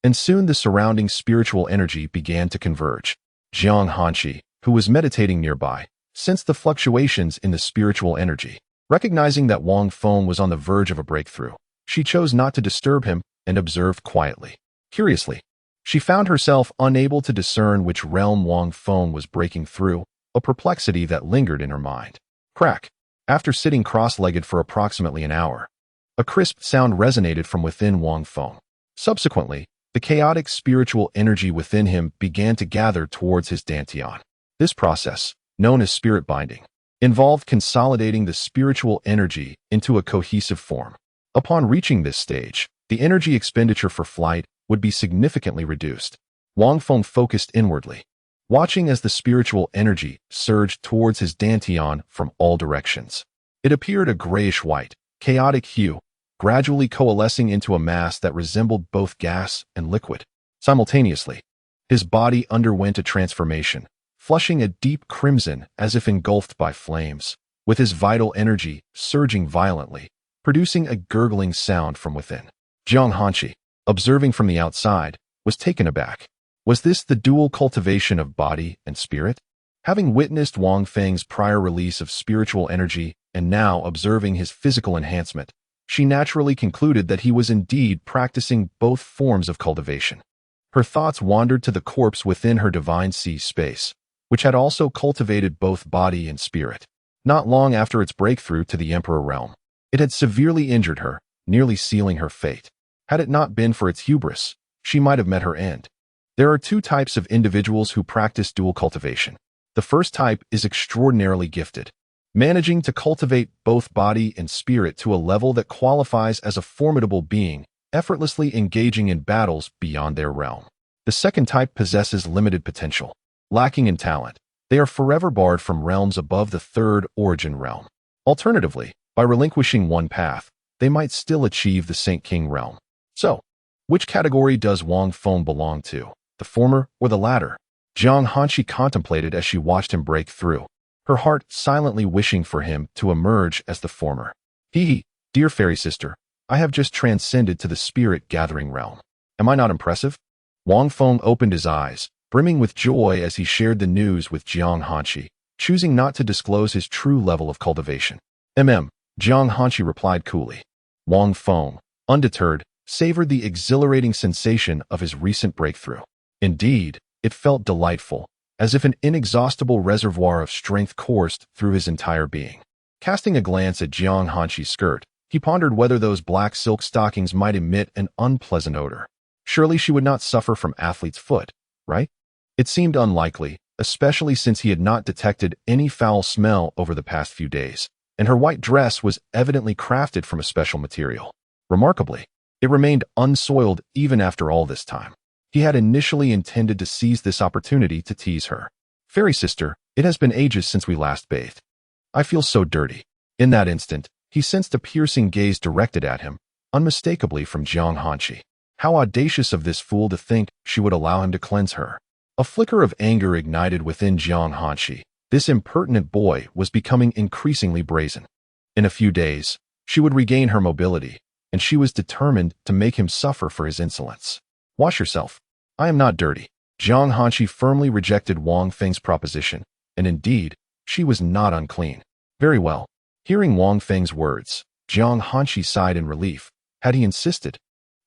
and soon the surrounding spiritual energy began to converge. Jiang Hanxi, who was meditating nearby, sensed the fluctuations in the spiritual energy. Recognizing that Wang Feng was on the verge of a breakthrough, she chose not to disturb him and observed quietly. Curiously, she found herself unable to discern which realm Wang Feng was breaking through, a perplexity that lingered in her mind. Crack. After sitting cross-legged for approximately an hour, a crisp sound resonated from within Wang Feng. Subsequently, the chaotic spiritual energy within him began to gather towards his dantian. This process, known as spirit binding, involved consolidating the spiritual energy into a cohesive form. Upon reaching this stage, the energy expenditure for flight would be significantly reduced. Wang Feng focused inwardly, watching as the spiritual energy surged towards his dantian from all directions. It appeared a grayish-white, chaotic hue, gradually coalescing into a mass that resembled both gas and liquid. Simultaneously, his body underwent a transformation, flushing a deep crimson as if engulfed by flames, with his vital energy surging violently, producing a gurgling sound from within. Jiang Hanqi, observing from the outside, was taken aback. Was this the dual cultivation of body and spirit? Having witnessed Wang Feng's prior release of spiritual energy and now observing his physical enhancement, she naturally concluded that he was indeed practicing both forms of cultivation. Her thoughts wandered to the corpse within her divine sea space, which had also cultivated both body and spirit. Not long after its breakthrough to the Emperor realm, it had severely injured her, nearly sealing her fate. Had it not been for its hubris, she might have met her end. There are two types of individuals who practice dual cultivation. The first type is extraordinarily gifted, managing to cultivate both body and spirit to a level that qualifies as a formidable being, effortlessly engaging in battles beyond their realm. The second type possesses limited potential. Lacking in talent, they are forever barred from realms above the third origin realm. Alternatively, by relinquishing one path, they might still achieve the Saint King realm. So, which category does Wang Feng belong to, the former or the latter? Jiang Hanqi contemplated as she watched him break through, her heart silently wishing for him to emerge as the former. Dear fairy sister, I have just transcended to the spirit-gathering realm. Am I not impressive? Wang Feng opened his eyes, brimming with joy as he shared the news with Jiang Hanqi, choosing not to disclose his true level of cultivation. Jiang Hanqi replied coolly. Wang Feng, undeterred, savored the exhilarating sensation of his recent breakthrough. Indeed, it felt delightful, as if an inexhaustible reservoir of strength coursed through his entire being. Casting a glance at Jiang Hanqi's skirt, he pondered whether those black silk stockings might emit an unpleasant odor. Surely she would not suffer from athlete's foot, right? It seemed unlikely, especially since he had not detected any foul smell over the past few days, and her white dress was evidently crafted from a special material. Remarkably, it remained unsoiled even after all this time. He had initially intended to seize this opportunity to tease her. Fairy sister, it has been ages since we last bathed. I feel so dirty. In that instant, he sensed a piercing gaze directed at him, unmistakably from Jiang Hanqi. How audacious of this fool to think she would allow him to cleanse her. A flicker of anger ignited within Jiang Hanqi. This impertinent boy was becoming increasingly brazen. In a few days, she would regain her mobility, and she was determined to make him suffer for his insolence. Wash yourself. I am not dirty. Jiang Hanqi firmly rejected Wang Feng's proposition, and indeed, she was not unclean. Very well. Hearing Wang Feng's words, Jiang Hanqi sighed in relief. Had he insisted,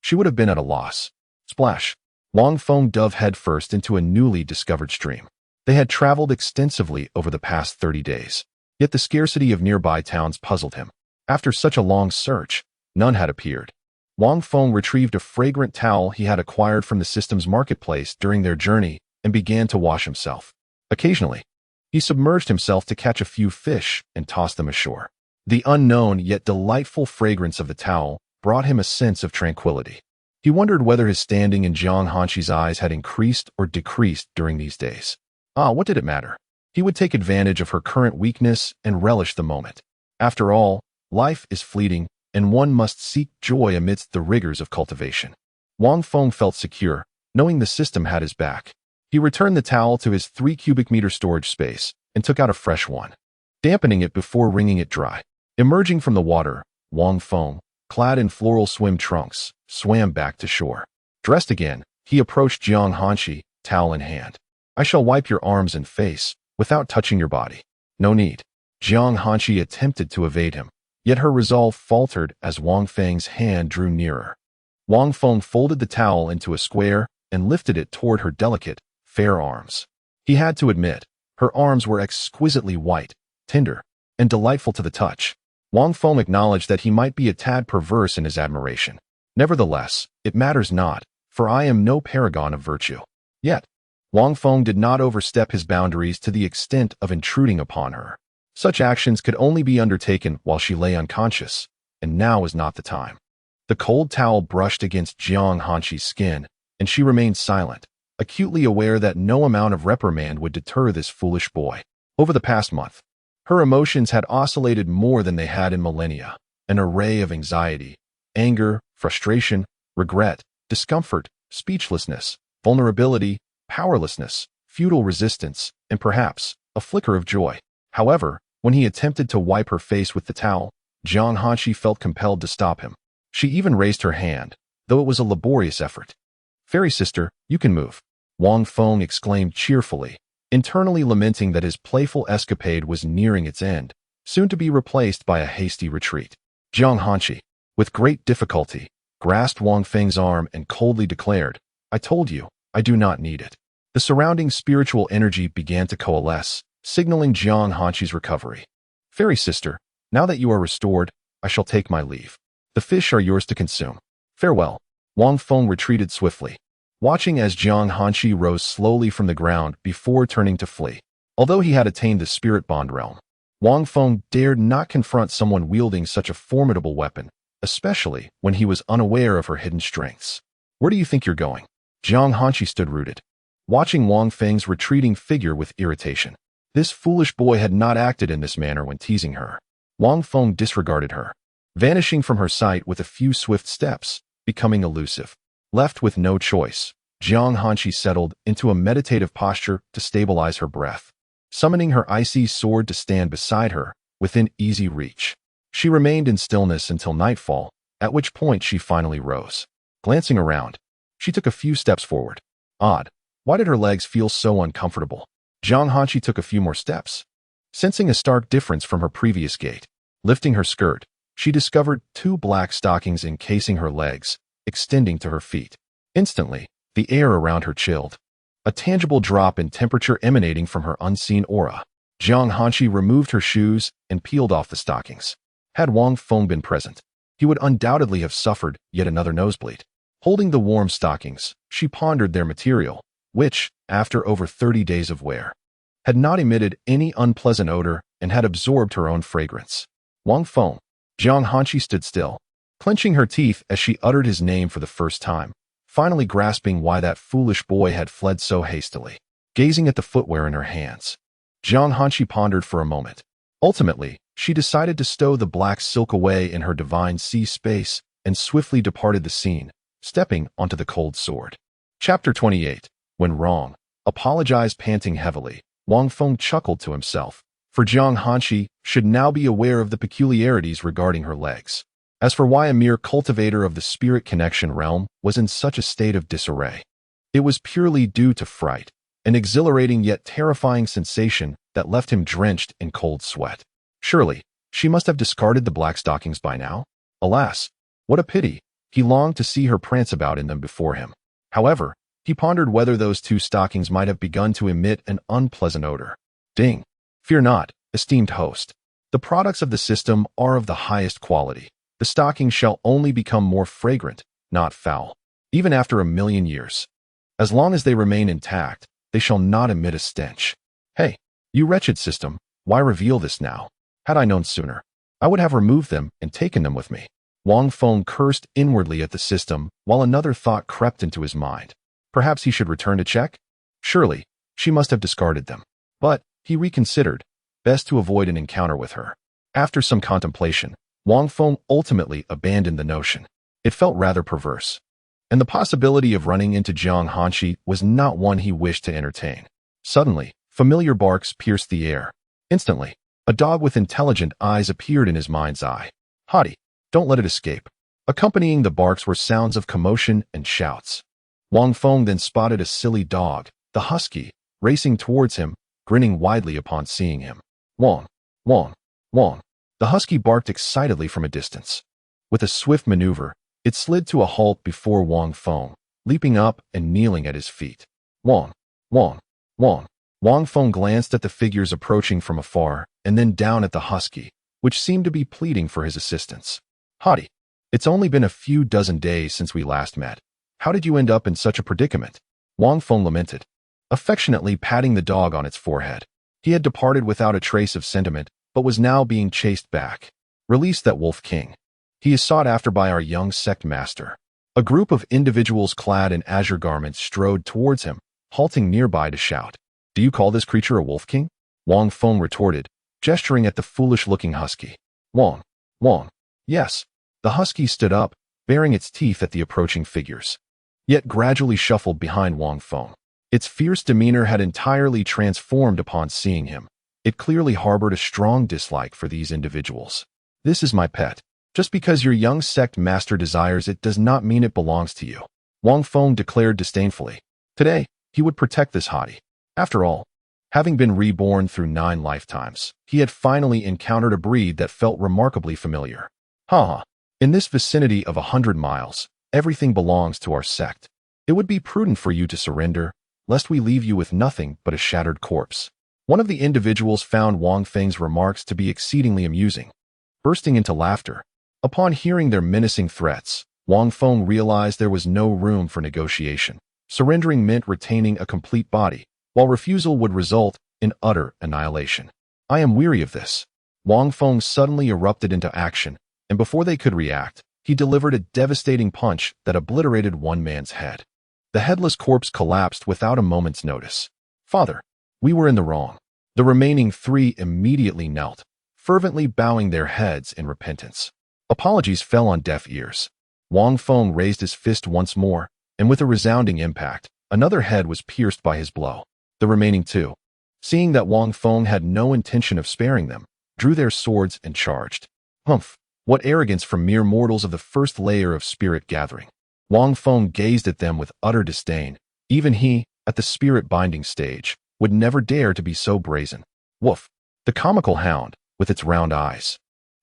she would have been at a loss. Splash. Wang Feng dove headfirst into a newly discovered stream. They had traveled extensively over the past 30 days, yet the scarcity of nearby towns puzzled him. After such a long search, none had appeared. Wang Feng retrieved a fragrant towel he had acquired from the system's marketplace during their journey and began to wash himself. Occasionally, he submerged himself to catch a few fish and toss them ashore. The unknown yet delightful fragrance of the towel brought him a sense of tranquility. He wondered whether his standing in Jiang Hanqi's eyes had increased or decreased during these days. What did it matter? He would take advantage of her current weakness and relish the moment. After all, life is fleeting, and one must seek joy amidst the rigors of cultivation. Wang Feng felt secure, knowing the system had his back. He returned the towel to his 3 cubic meter storage space and took out a fresh one, dampening it before wringing it dry. Emerging from the water, Wang Feng, clad in floral swim trunks, swam back to shore. Dressed again, he approached Jiang Hanqi, towel in hand. I shall wipe your arms and face, without touching your body. No need. Jiang Hanqi attempted to evade him, yet her resolve faltered as Wang Feng's hand drew nearer. Wang Feng folded the towel into a square and lifted it toward her delicate, fair arms. He had to admit, her arms were exquisitely white, tender, and delightful to the touch. Wang Feng acknowledged that he might be a tad perverse in his admiration. Nevertheless, it matters not, for I am no paragon of virtue. Yet, Wang Feng did not overstep his boundaries to the extent of intruding upon her. Such actions could only be undertaken while she lay unconscious, and now was not the time. The cold towel brushed against Jiang Hanqi's skin, and she remained silent, acutely aware that no amount of reprimand would deter this foolish boy. Over the past month, her emotions had oscillated more than they had in millennia, an array of anxiety, anger, frustration, regret, discomfort, speechlessness, vulnerability, powerlessness, futile resistance, and perhaps a flicker of joy. However, when he attempted to wipe her face with the towel, Jiang Hanqi felt compelled to stop him. She even raised her hand, though it was a laborious effort. "Fairy sister, you can move," Wang Feng exclaimed cheerfully, internally lamenting that his playful escapade was nearing its end, soon to be replaced by a hasty retreat. Jiang Hanqi, with great difficulty, grasped Wang Feng's arm and coldly declared, "I told you, I do not need it." The surrounding spiritual energy began to coalesce, signaling Jiang Hanqi's recovery. "Fairy sister, now that you are restored, I shall take my leave. The fish are yours to consume. Farewell." Wang Feng retreated swiftly, watching as Jiang Hanqi rose slowly from the ground before turning to flee. Although he had attained the spirit bond realm, Wang Feng dared not confront someone wielding such a formidable weapon, especially when he was unaware of her hidden strengths. "Where do you think you're going?" Jiang Hanqi stood rooted, watching Wang Feng's retreating figure with irritation. This foolish boy had not acted in this manner when teasing her. Wang Feng disregarded her, vanishing from her sight with a few swift steps, becoming elusive. Left with no choice, Jiang Hanqi settled into a meditative posture to stabilize her breath, summoning her icy sword to stand beside her, within easy reach. She remained in stillness until nightfall, at which point she finally rose. Glancing around, she took a few steps forward. Odd, why did her legs feel so uncomfortable? Jiang Hanqi took a few more steps, sensing a stark difference from her previous gait. Lifting her skirt, she discovered 2 black stockings encasing her legs, extending to her feet. Instantly, the air around her chilled, a tangible drop in temperature emanating from her unseen aura. Jiang Hanqi removed her shoes and peeled off the stockings. Had Wang Feng been present, he would undoubtedly have suffered yet another nosebleed. Holding the warm stockings, she pondered their material, which, after over 30 days of wear, had not emitted any unpleasant odor and had absorbed her own fragrance. Wang Feng. Jiang Hanqi stood still, clenching her teeth as she uttered his name for the first time, finally grasping why that foolish boy had fled so hastily. Gazing at the footwear in her hands, Jiang Hanqi pondered for a moment. Ultimately, she decided to stow the black silk away in her divine sea space and swiftly departed the scene, stepping onto the cold sword. Chapter 28. When wrong, apologized. Panting heavily, Wang Feng chuckled to himself, for Jiang Hanqi should now be aware of the peculiarities regarding her legs. As for why a mere cultivator of the spirit connection realm was in such a state of disarray, it was purely due to fright, an exhilarating yet terrifying sensation that left him drenched in cold sweat. Surely, she must have discarded the black stockings by now? Alas, what a pity! He longed to see her prance about in them before him. However, he pondered whether those 2 stockings might have begun to emit an unpleasant odor. Ding! Fear not, esteemed host. The products of the system are of the highest quality. The stockings shall only become more fragrant, not foul, even after 1,000,000 years. As long as they remain intact, they shall not emit a stench. Hey, you wretched system, why reveal this now? Had I known sooner, I would have removed them and taken them with me. Wang Feng cursed inwardly at the system, while another thought crept into his mind. Perhaps he should return to check? Surely, she must have discarded them. But, he reconsidered, best to avoid an encounter with her. After some contemplation, Wang Feng ultimately abandoned the notion. It felt rather perverse, and the possibility of running into Jiang Hanqi was not one he wished to entertain. Suddenly, familiar barks pierced the air. Instantly, a dog with intelligent eyes appeared in his mind's eye. Haughty, don't let it escape. Accompanying the barks were sounds of commotion and shouts. Wang Feng then spotted a silly dog, the husky, racing towards him, grinning widely upon seeing him. Wang, Wang, Wang. The husky barked excitedly from a distance. With a swift maneuver, it slid to a halt before Wang Feng, leaping up and kneeling at his feet. Wang, Wang, Wang. Wang Feng glanced at the figures approaching from afar and then down at the husky, which seemed to be pleading for his assistance. Haughty, it's only been a few dozen days since we last met. How did you end up in such a predicament? Wang Feng lamented, affectionately patting the dog on its forehead. He had departed without a trace of sentiment, but was now being chased back. Release that wolf king. He is sought after by our young sect master. A group of individuals clad in azure garments strode towards him, halting nearby to shout. Do you call this creature a wolf king? Wang Feng retorted, gesturing at the foolish-looking husky. Wang. Yes. The husky stood up, baring its teeth at the approaching figures, yet gradually shuffled behind Wang Feng. Its fierce demeanor had entirely transformed upon seeing him. It clearly harbored a strong dislike for these individuals. This is my pet. Just because your young sect master desires it does not mean it belongs to you, Wang Feng declared disdainfully. Today, he would protect this hottie. After all, having been reborn through 9 lifetimes, he had finally encountered a breed that felt remarkably familiar. Ha! In this vicinity of 100 miles, everything belongs to our sect. It would be prudent for you to surrender, lest we leave you with nothing but a shattered corpse. One of the individuals found Wang Feng's remarks to be exceedingly amusing, bursting into laughter. Upon hearing their menacing threats, Wang Feng realized there was no room for negotiation. Surrendering meant retaining a complete body, while refusal would result in utter annihilation. I am weary of this. Wang Feng suddenly erupted into action, and before they could react, he delivered a devastating punch that obliterated one man's head. The headless corpse collapsed without a moment's notice. Father, we were in the wrong. The remaining 3 immediately knelt, fervently bowing their heads in repentance. Apologies fell on deaf ears. Wang Feng raised his fist once more, and with a resounding impact, another head was pierced by his blow. The remaining 2, seeing that Wang Feng had no intention of sparing them, drew their swords and charged. Humph! What arrogance from mere mortals of the first layer of spirit gathering. Wang Feng gazed at them with utter disdain. Even he, at the spirit binding stage, would never dare to be so brazen. Woof! The comical hound, with its round eyes,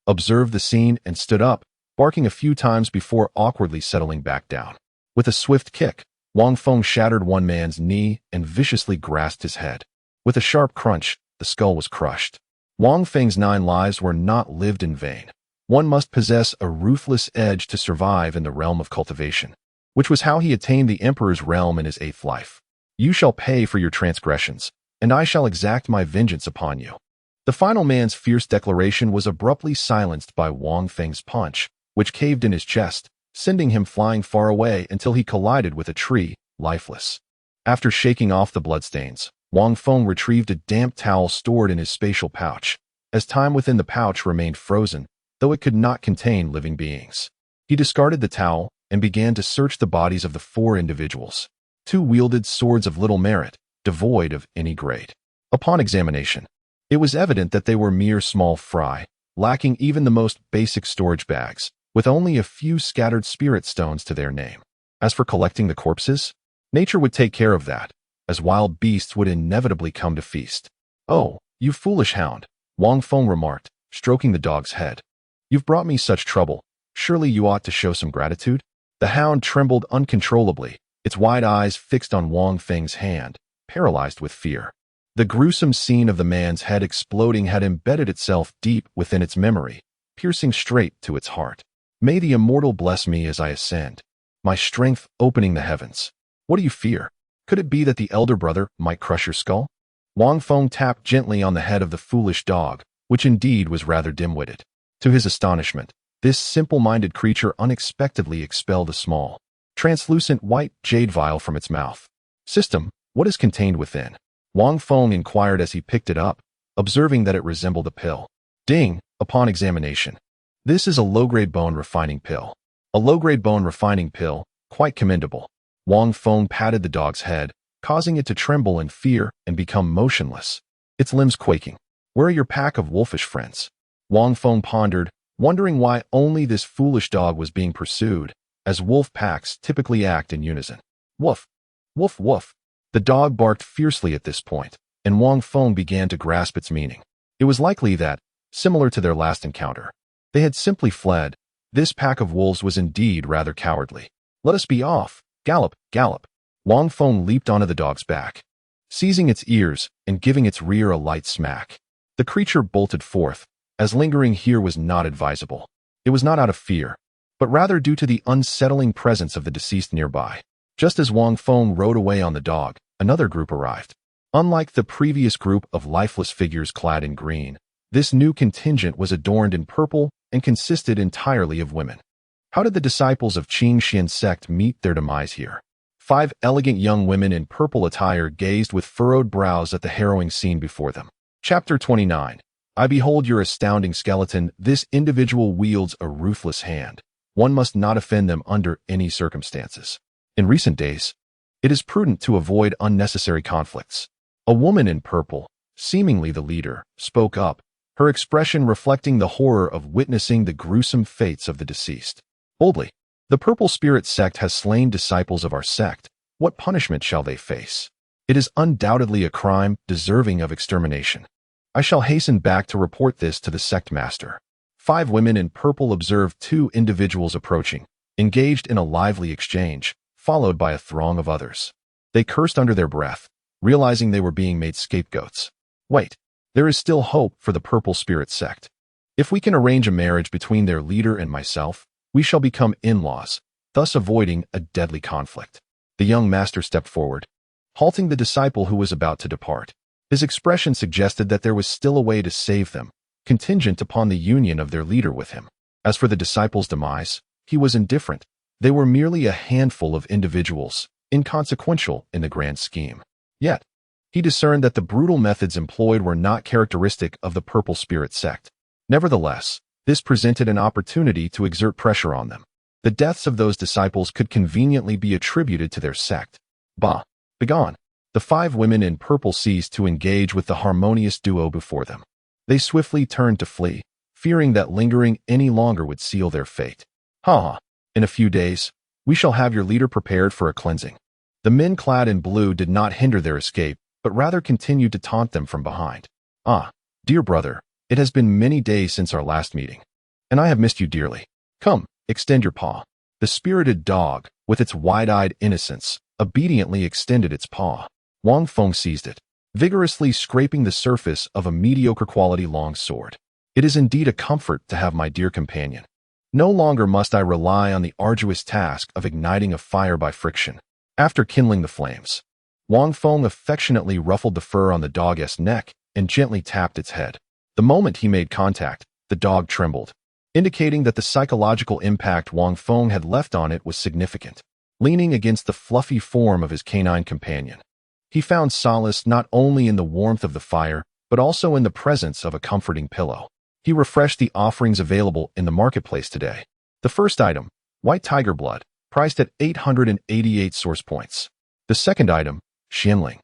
observed the scene and stood up, barking a few times before awkwardly settling back down. With a swift kick, Wang Feng shattered one man's knee and viciously grasped his head. With a sharp crunch, the skull was crushed. Wang Feng's 9 lives were not lived in vain. One must possess a ruthless edge to survive in the realm of cultivation, which was how he attained the Emperor's realm in his 8th life. You shall pay for your transgressions, and I shall exact my vengeance upon you. The final man's fierce declaration was abruptly silenced by Wang Feng's punch, which caved in his chest, sending him flying far away until he collided with a tree, lifeless. After shaking off the bloodstains, Wang Feng retrieved a damp towel stored in his spatial pouch, as time within the pouch remained frozen, though it could not contain living beings. He discarded the towel and began to search the bodies of the 4 individuals. 2 wielded swords of little merit, devoid of any grade. Upon examination, it was evident that they were mere small fry, lacking even the most basic storage bags, with only a few scattered spirit stones to their name. As for collecting the corpses, nature would take care of that, as wild beasts would inevitably come to feast. Oh, you foolish hound, Wang Feng remarked, stroking the dog's head. You've brought me such trouble. Surely you ought to show some gratitude? The hound trembled uncontrollably, its wide eyes fixed on Wang Feng's hand, paralyzed with fear. The gruesome scene of the man's head exploding had embedded itself deep within its memory, piercing straight to its heart. May the immortal bless me as I ascend, my strength opening the heavens. What do you fear? Could it be that the elder brother might crush your skull? Wang Feng tapped gently on the head of the foolish dog, which indeed was rather dim-witted. To his astonishment, this simple-minded creature unexpectedly expelled a small, translucent white jade vial from its mouth. System, what is contained within? Wang Feng inquired as he picked it up, observing that it resembled a pill. Ding! Upon examination. This is a low-grade bone refining pill. A low-grade bone refining pill, quite commendable. Wang Feng patted the dog's head, causing it to tremble in fear and become motionless, its limbs quaking. Where are your pack of wolfish friends? Wang Feng pondered, wondering why only this foolish dog was being pursued, as wolf packs typically act in unison. Woof! Woof woof! The dog barked fiercely at this point, and Wang Feng began to grasp its meaning. It was likely that, similar to their last encounter, they had simply fled. This pack of wolves was indeed rather cowardly. Let us be off! Gallop! Gallop! Wang Feng leaped onto the dog's back, seizing its ears and giving its rear a light smack. The creature bolted forth, as lingering here was not advisable. It was not out of fear, but rather due to the unsettling presence of the deceased nearby. Just as Wang Feng rode away on the dog, another group arrived. Unlike the previous group of lifeless figures clad in green, This new contingent was adorned in purple and consisted entirely of women. How did the disciples of Qing Xian sect meet their demise here? 5 elegant young women in purple attire gazed with furrowed brows at the harrowing scene before them. Chapter 29. I behold your astounding skeleton. This individual wields a ruthless hand. One must not offend them under any circumstances. In recent days, it is prudent to avoid unnecessary conflicts. A woman in purple, seemingly the leader, spoke up, her expression reflecting the horror of witnessing the gruesome fates of the deceased. Boldly, the Purple Spirit sect has slain disciples of our sect. What punishment shall they face? It is undoubtedly a crime deserving of extermination. I shall hasten back to report this to the sect master. 5 women in purple observed 2 individuals approaching, engaged in a lively exchange, followed by a throng of others. They cursed under their breath, realizing they were being made scapegoats. Wait, there is still hope for the Purple Spirit sect. If we can arrange a marriage between their leader and myself, we shall become in-laws, thus avoiding a deadly conflict. The young master stepped forward, halting the disciple who was about to depart. His expression suggested that there was still a way to save them, contingent upon the union of their leader with him. As for the disciples' demise, he was indifferent. They were merely a handful of individuals, inconsequential in the grand scheme. Yet, he discerned that the brutal methods employed were not characteristic of the Purple Spirit sect. Nevertheless, this presented an opportunity to exert pressure on them. The deaths of those disciples could conveniently be attributed to their sect. Bah! Begone! The 5 women in purple ceased to engage with the harmonious duo before them. They swiftly turned to flee, fearing that lingering any longer would seal their fate. Ha! In a few days, we shall have your leader prepared for a cleansing. The men clad in blue did not hinder their escape, but rather continued to taunt them from behind. Ah, dear brother, it has been many days since our last meeting, and I have missed you dearly. Come, extend your paw. The spirited dog, with its wide-eyed innocence, obediently extended its paw. Wang Feng seized it, vigorously scraping the surface of a mediocre quality long sword. It is indeed a comfort to have my dear companion. No longer must I rely on the arduous task of igniting a fire by friction. After kindling the flames, Wang Feng affectionately ruffled the fur on the dog's neck and gently tapped its head. The moment he made contact, the dog trembled, indicating that the psychological impact Wang Feng had left on it was significant. Leaning against the fluffy form of his canine companion, he found solace not only in the warmth of the fire, but also in the presence of a comforting pillow. He refreshed the offerings available in the marketplace today. The first item, white tiger blood, priced at 888 source points. The second item, Xianling.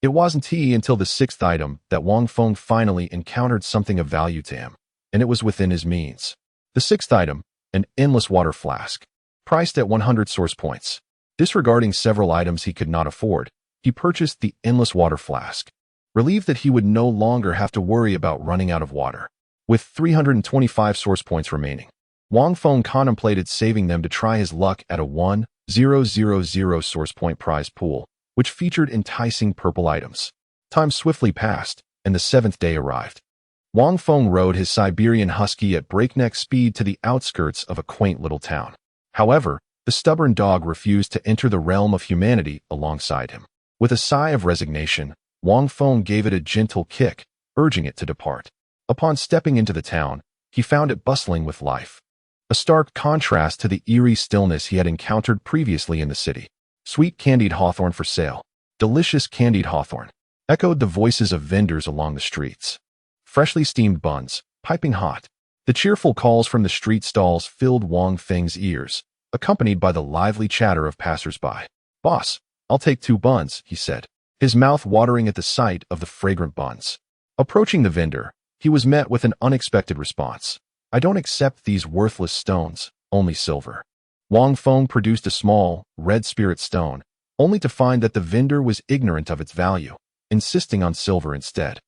It wasn't until the 6th item that Wang Feng finally encountered something of value to him, and it was within his means. The 6th item, an endless water flask, priced at 100 source points. Disregarding several items he could not afford, he purchased the endless water flask, relieved that he would no longer have to worry about running out of water. With 325 source points remaining, Wang Feng contemplated saving them to try his luck at a 1,000 source point prize pool, which featured enticing purple items. Time swiftly passed, and the 7th day arrived. Wang Feng rode his Siberian husky at breakneck speed to the outskirts of a quaint little town. However, the stubborn dog refused to enter the realm of humanity alongside him. With a sigh of resignation, Wang Feng gave it a gentle kick, urging it to depart. Upon stepping into the town, he found it bustling with life. A stark contrast to the eerie stillness he had encountered previously in the city. Sweet candied hawthorn for sale. Delicious candied hawthorn, echoed the voices of vendors along the streets. Freshly steamed buns, piping hot. The cheerful calls from the street stalls filled Wang Feng's ears, accompanied by the lively chatter of passers-by. Boss, I'll take 2 buns, he said, his mouth watering at the sight of the fragrant buns. Approaching the vendor, he was met with an unexpected response. I don't accept these worthless stones, only silver. Wang Feng produced a small, red spirit stone, only to find that the vendor was ignorant of its value, insisting on silver instead.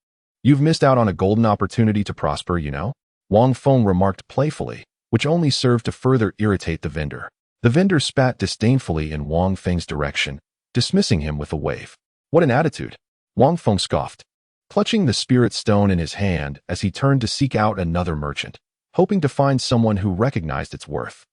You've missed out on a golden opportunity to prosper, you know? Wang Feng remarked playfully, which only served to further irritate the vendor. The vendor spat disdainfully in Wang Feng's direction, dismissing him with a wave. What an attitude! Wang Feng scoffed, clutching the spirit stone in his hand as he turned to seek out another merchant, hoping to find someone who recognized its worth.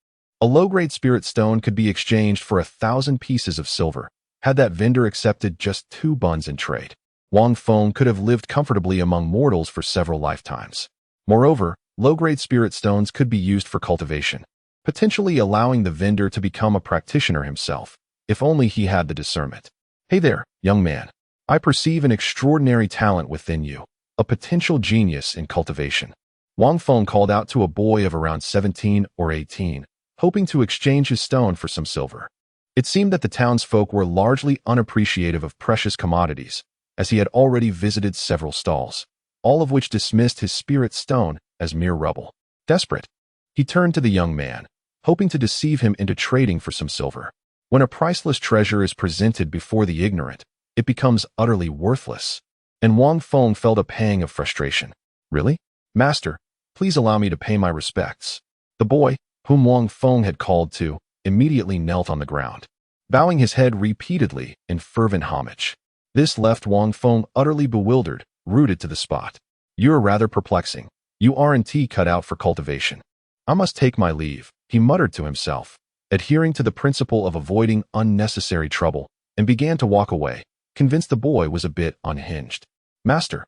A low-grade spirit stone could be exchanged for 1,000 pieces of silver, had that vendor accepted just 2 buns in trade. Wang Feng could have lived comfortably among mortals for several lifetimes. Moreover, low-grade spirit stones could be used for cultivation, potentially allowing the vendor to become a practitioner himself, if only he had the discernment. Hey there, young man. I perceive an extraordinary talent within you, a potential genius in cultivation. Wang Feng called out to a boy of around 17 or 18, hoping to exchange his stone for some silver. It seemed that the townsfolk were largely unappreciative of precious commodities, as he had already visited several stalls, all of which dismissed his spirit stone as mere rubble. Desperate, he turned to the young man, hoping to deceive him into trading for some silver. When a priceless treasure is presented before the ignorant, it becomes utterly worthless, and Wang Feng felt a pang of frustration. Really? Master, please allow me to pay my respects. The boy, whom Wang Feng had called to, immediately knelt on the ground, bowing his head repeatedly in fervent homage. This left Wang Feng utterly bewildered, rooted to the spot. You're rather perplexing. You aren't cut out for cultivation. I must take my leave, he muttered to himself, adhering to the principle of avoiding unnecessary trouble, and began to walk away, convinced the boy was a bit unhinged. Master,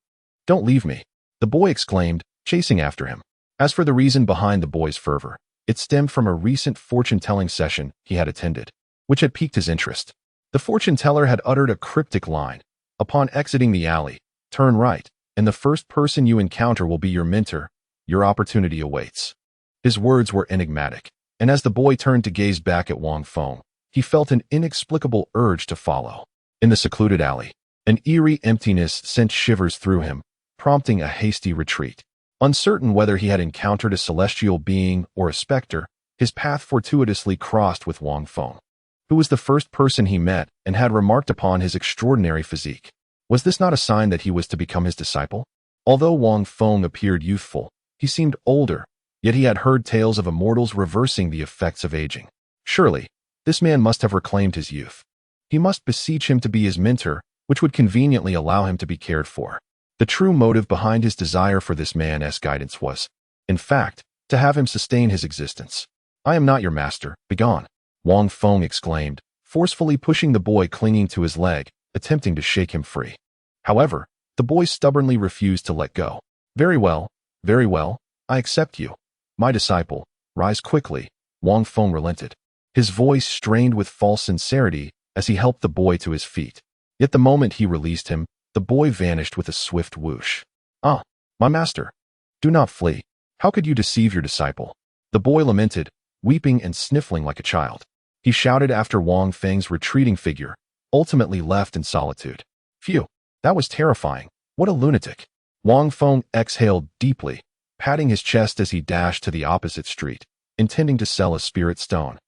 don't leave me, the boy exclaimed, chasing after him. As for the reason behind the boy's fervor, it stemmed from a recent fortune-telling session he had attended, which had piqued his interest. The fortune-teller had uttered a cryptic line. Upon exiting the alley, turn right, and the first person you encounter will be your mentor. Your opportunity awaits. His words were enigmatic, and as the boy turned to gaze back at Wang Feng, he felt an inexplicable urge to follow. In the secluded alley, an eerie emptiness sent shivers through him, prompting a hasty retreat. Uncertain whether he had encountered a celestial being or a specter, his path fortuitously crossed with Wang Feng, who was the first person he met and had remarked upon his extraordinary physique. Was this not a sign that he was to become his disciple? Although Wang Feng appeared youthful, he seemed older, yet he had heard tales of immortals reversing the effects of aging. Surely, this man must have reclaimed his youth. He must beseech him to be his mentor, which would conveniently allow him to be cared for. The true motive behind his desire for this man's guidance was, in fact, to have him sustain his existence. I am not your master, begone, Wang Feng exclaimed, forcefully pushing the boy clinging to his leg, attempting to shake him free. However, the boy stubbornly refused to let go. Very well, I accept you. My disciple, rise quickly, Wang Feng relented. His voice strained with false sincerity as he helped the boy to his feet. Yet the moment he released him, the boy vanished with a swift whoosh. Ah, my master, do not flee. How could you deceive your disciple? The boy lamented, weeping and sniffling like a child. He shouted after Wang Feng's retreating figure, ultimately left in solitude. Phew, that was terrifying. What a lunatic. Wang Feng exhaled deeply, patting his chest as he dashed to the opposite street, intending to sell a spirit stone,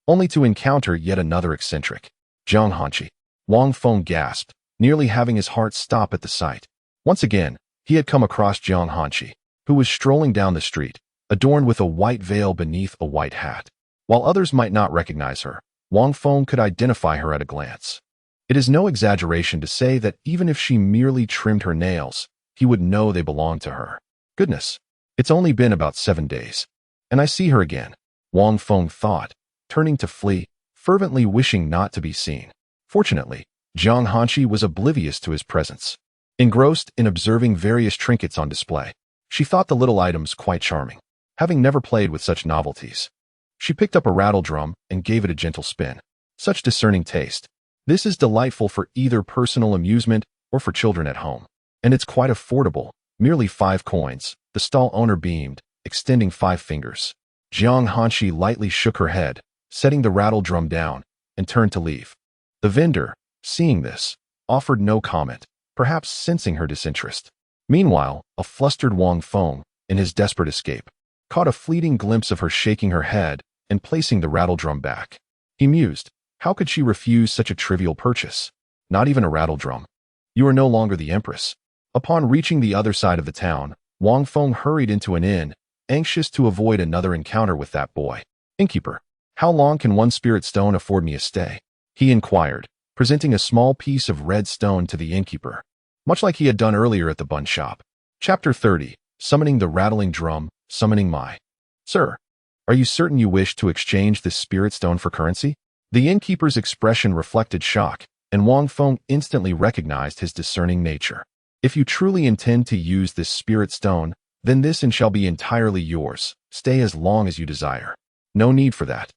only to encounter yet another eccentric. Jiang Hanqi. Wang Feng gasped, nearly having his heart stop at the sight. Once again, he had come across Jiang Hanqi, who was strolling down the street, adorned with a white veil beneath a white hat. While others might not recognize her, Wang Feng could identify her at a glance. It is no exaggeration to say that even if she merely trimmed her nails, he would know they belonged to her. Goodness, it's only been about 7 days, and I see her again, Wang Feng thought, turning to flee, fervently wishing not to be seen. Fortunately, Jiang Hanqi was oblivious to his presence. Engrossed in observing various trinkets on display, she thought the little items quite charming, having never played with such novelties. She picked up a rattle drum and gave it a gentle spin. Such discerning taste. This is delightful for either personal amusement or for children at home. And it's quite affordable, merely 5 coins, the stall owner beamed, extending 5 fingers. Jiang Hanqi lightly shook her head, setting the rattle drum down, and turned to leave. The vendor, seeing this, offered no comment, perhaps sensing her disinterest. Meanwhile, a flustered Wang Feng, in his desperate escape, caught a fleeting glimpse of her shaking her head and placing the rattle drum back. He mused, how could she refuse such a trivial purchase? Not even a rattle drum. You are no longer the empress. Upon reaching the other side of the town, Wang Feng hurried into an inn, anxious to avoid another encounter with that boy. Innkeeper, how long can one spirit stone afford me a stay? He inquired, presenting a small piece of red stone to the innkeeper, much like he had done earlier at the bun shop. Chapter 30, Summoning the Rattling Drum, Summoning My. Sir, are you certain you wish to exchange this spirit stone for currency? The innkeeper's expression reflected shock, and Wang Feng instantly recognized his discerning nature. If you truly intend to use this spirit stone, then this and shall be entirely yours. Stay as long as you desire. No need for that.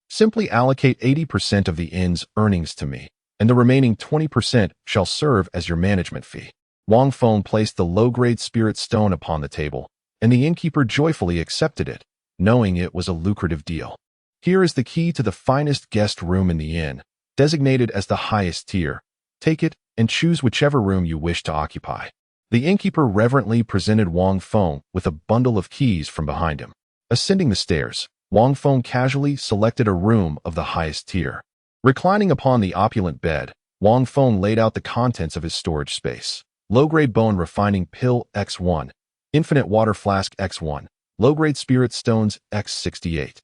Simply allocate 80% of the inn's earnings to me, and the remaining 20% shall serve as your management fee. Wang Feng placed the low-grade spirit stone upon the table, and the innkeeper joyfully accepted it, knowing it was a lucrative deal. Here is the key to the finest guest room in the inn, designated as the highest tier. Take it and choose whichever room you wish to occupy. The innkeeper reverently presented Wang Feng with a bundle of keys from behind him. Ascending the stairs, Wang Feng casually selected a room of the highest tier. Reclining upon the opulent bed, Wang Feng laid out the contents of his storage space. Low-grade bone refining pill X1, infinite water flask X1, low-grade spirit stones X68.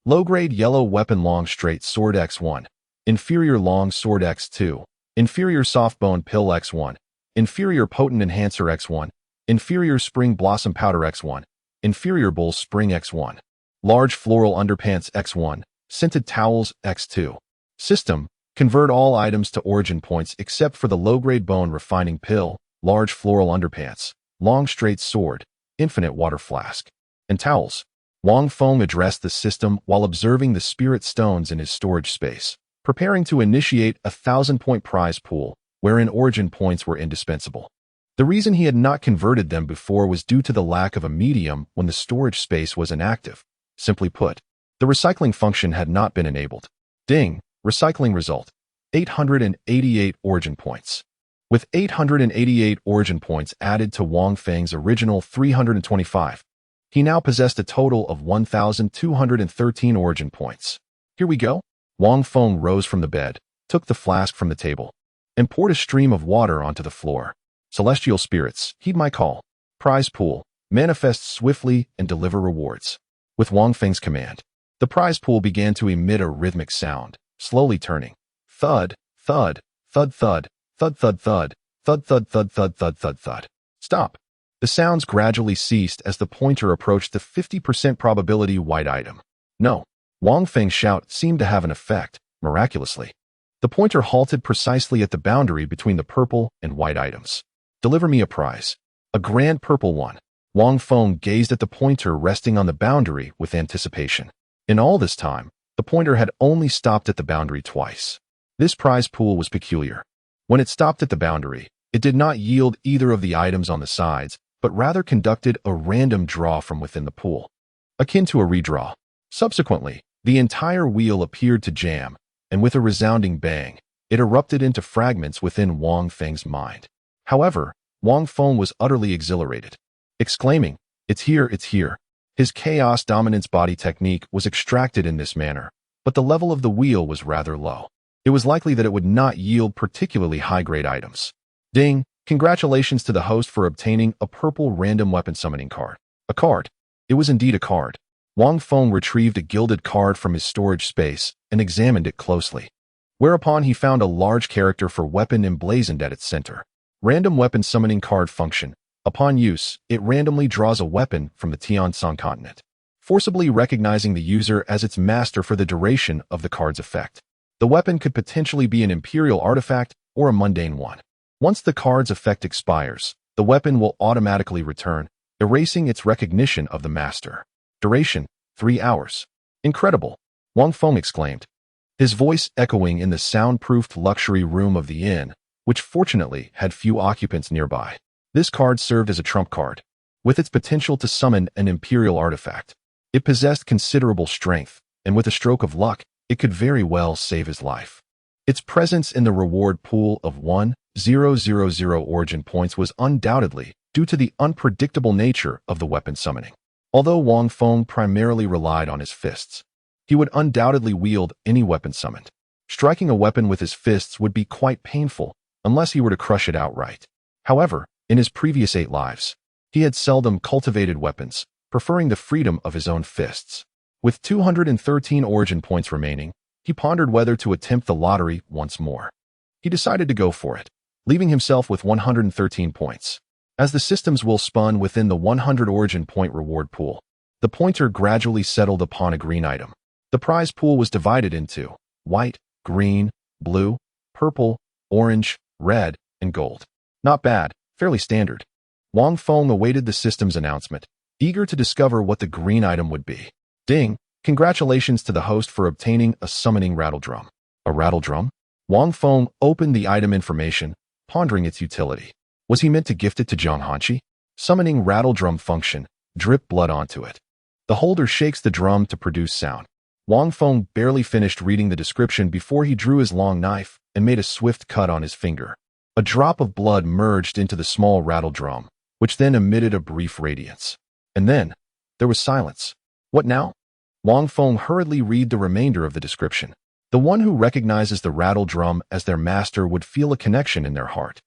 Low-grade yellow weapon long straight sword X1, inferior long sword X2, inferior soft bone pill X1, inferior potent enhancer X1, inferior spring blossom powder X1, inferior bull spring X1, large floral underpants X1, scented towels X2. System: convert all items to origin points except for the low-grade bone refining pill, large floral underpants, long straight sword, infinite water flask, and towels. Wang Feng addressed the system while observing the spirit stones in his storage space, preparing to initiate a 1,000-point prize pool, wherein origin points were indispensable. The reason he had not converted them before was due to the lack of a medium when the storage space was inactive. Simply put, the recycling function had not been enabled. Ding! Recycling result: 888 origin points. With 888 origin points added to Wang Feng's original 325, he now possessed a total of 1,213 origin points. Here we go. Wang Feng rose from the bed, took the flask from the table, and poured a stream of water onto the floor. Celestial spirits, heed my call. Prize pool: manifest swiftly and deliver rewards. With Wang Feng's command, the prize pool began to emit a rhythmic sound, slowly turning. Thud, thud, thud, thud, thud, thud, thud, thud, thud, thud, thud, thud, thud, thud. Stop. The sounds gradually ceased as the pointer approached the 50% probability white item. No. Wang Feng's shout seemed to have an effect, miraculously. The pointer halted precisely at the boundary between the purple and white items. Deliver me a prize. A grand purple one. Wang Feng gazed at the pointer resting on the boundary with anticipation. In all this time, the pointer had only stopped at the boundary twice. This prize pool was peculiar. When it stopped at the boundary, it did not yield either of the items on the sides, but rather conducted a random draw from within the pool, akin to a redraw. Subsequently, the entire wheel appeared to jam, and with a resounding bang, it erupted into fragments within Wang Feng's mind. However, Wang Feng was utterly exhilarated, exclaiming, "It's here, it's here." His chaos dominance body technique was extracted in this manner, but the level of the wheel was rather low. It was likely that it would not yield particularly high-grade items. Ding! Congratulations to the host for obtaining a purple random weapon summoning card. A card. It was indeed a card. Wang Feng retrieved a gilded card from his storage space and examined it closely, whereupon he found a large character for weapon emblazoned at its center. Random weapon summoning card function. Upon use, it randomly draws a weapon from the Tianshan continent, forcibly recognizing the user as its master for the duration of the card's effect. The weapon could potentially be an imperial artifact or a mundane one. Once the card's effect expires, the weapon will automatically return, erasing its recognition of the master. Duration: 3 hours. Incredible! Wang Feng exclaimed, his voice echoing in the soundproofed luxury room of the inn, which fortunately had few occupants nearby. This card served as a trump card, with its potential to summon an imperial artifact. It possessed considerable strength, and with a stroke of luck, it could very well save his life. Its presence in the reward pool of 1,000 origin points was undoubtedly due to the unpredictable nature of the weapon summoning. Although Wang Feng primarily relied on his fists, he would undoubtedly wield any weapon summoned. Striking a weapon with his fists would be quite painful unless he were to crush it outright. However, in his previous 8 lives, he had seldom cultivated weapons, preferring the freedom of his own fists. With 213 origin points remaining, he pondered whether to attempt the lottery once more. He decided to go for it, leaving himself with 113 points. As the system's will spun within the 100 origin point reward pool, the pointer gradually settled upon a green item. The prize pool was divided into white, green, blue, purple, orange, red, and gold. Not bad, fairly standard. Wang Feng awaited the system's announcement, eager to discover what the green item would be. Ding! Congratulations to the host for obtaining a summoning rattledrum. A rattledrum? Wang Feng opened the item information, pondering its utility. Was he meant to gift it to Zhang Hanqi? Summoning rattledrum function. Drip blood onto it. The holder shakes the drum to produce sound. Wang Feng barely finished reading the description before he drew his long knife and made a swift cut on his finger. A drop of blood merged into the small rattledrum, which then emitted a brief radiance. And then, there was silence. What now? Wang Feng hurriedly read the remainder of the description. The one who recognizes the rattledrum as their master would feel a connection in their heart.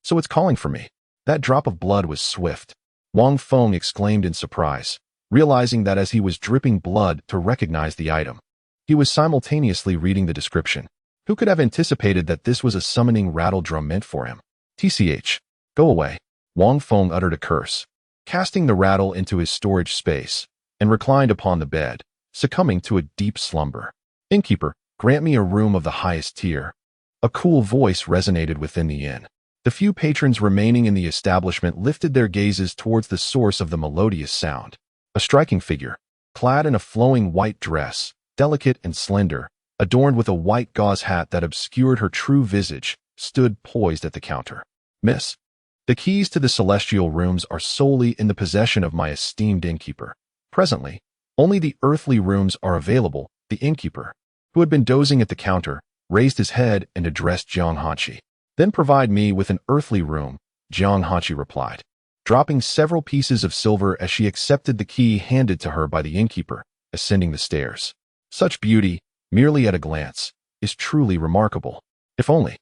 So it's calling for me. That drop of blood was swift. Wang Feng exclaimed in surprise, realizing that as he was dripping blood to recognize the item, he was simultaneously reading the description. Who could have anticipated that this was a summoning rattledrum meant for him? TCH. Go away. Wang Feng uttered a curse, casting the rattle into his storage space, and reclined upon the bed, succumbing to a deep slumber. Innkeeper, grant me a room of the highest tier. A cool voice resonated within the inn. The few patrons remaining in the establishment lifted their gazes towards the source of the melodious sound. A striking figure, clad in a flowing white dress, delicate and slender, adorned with a white gauze hat that obscured her true visage, stood poised at the counter. Miss, the keys to the celestial rooms are solely in the possession of my esteemed innkeeper. Presently, only the earthly rooms are available. The innkeeper, who had been dozing at the counter, raised his head and addressed Zhang Hanqi. Then provide me with an earthly room, Zhang Hanqi replied, dropping several pieces of silver as she accepted the key handed to her by the innkeeper, ascending the stairs. Such beauty, merely at a glance, is truly remarkable. If only.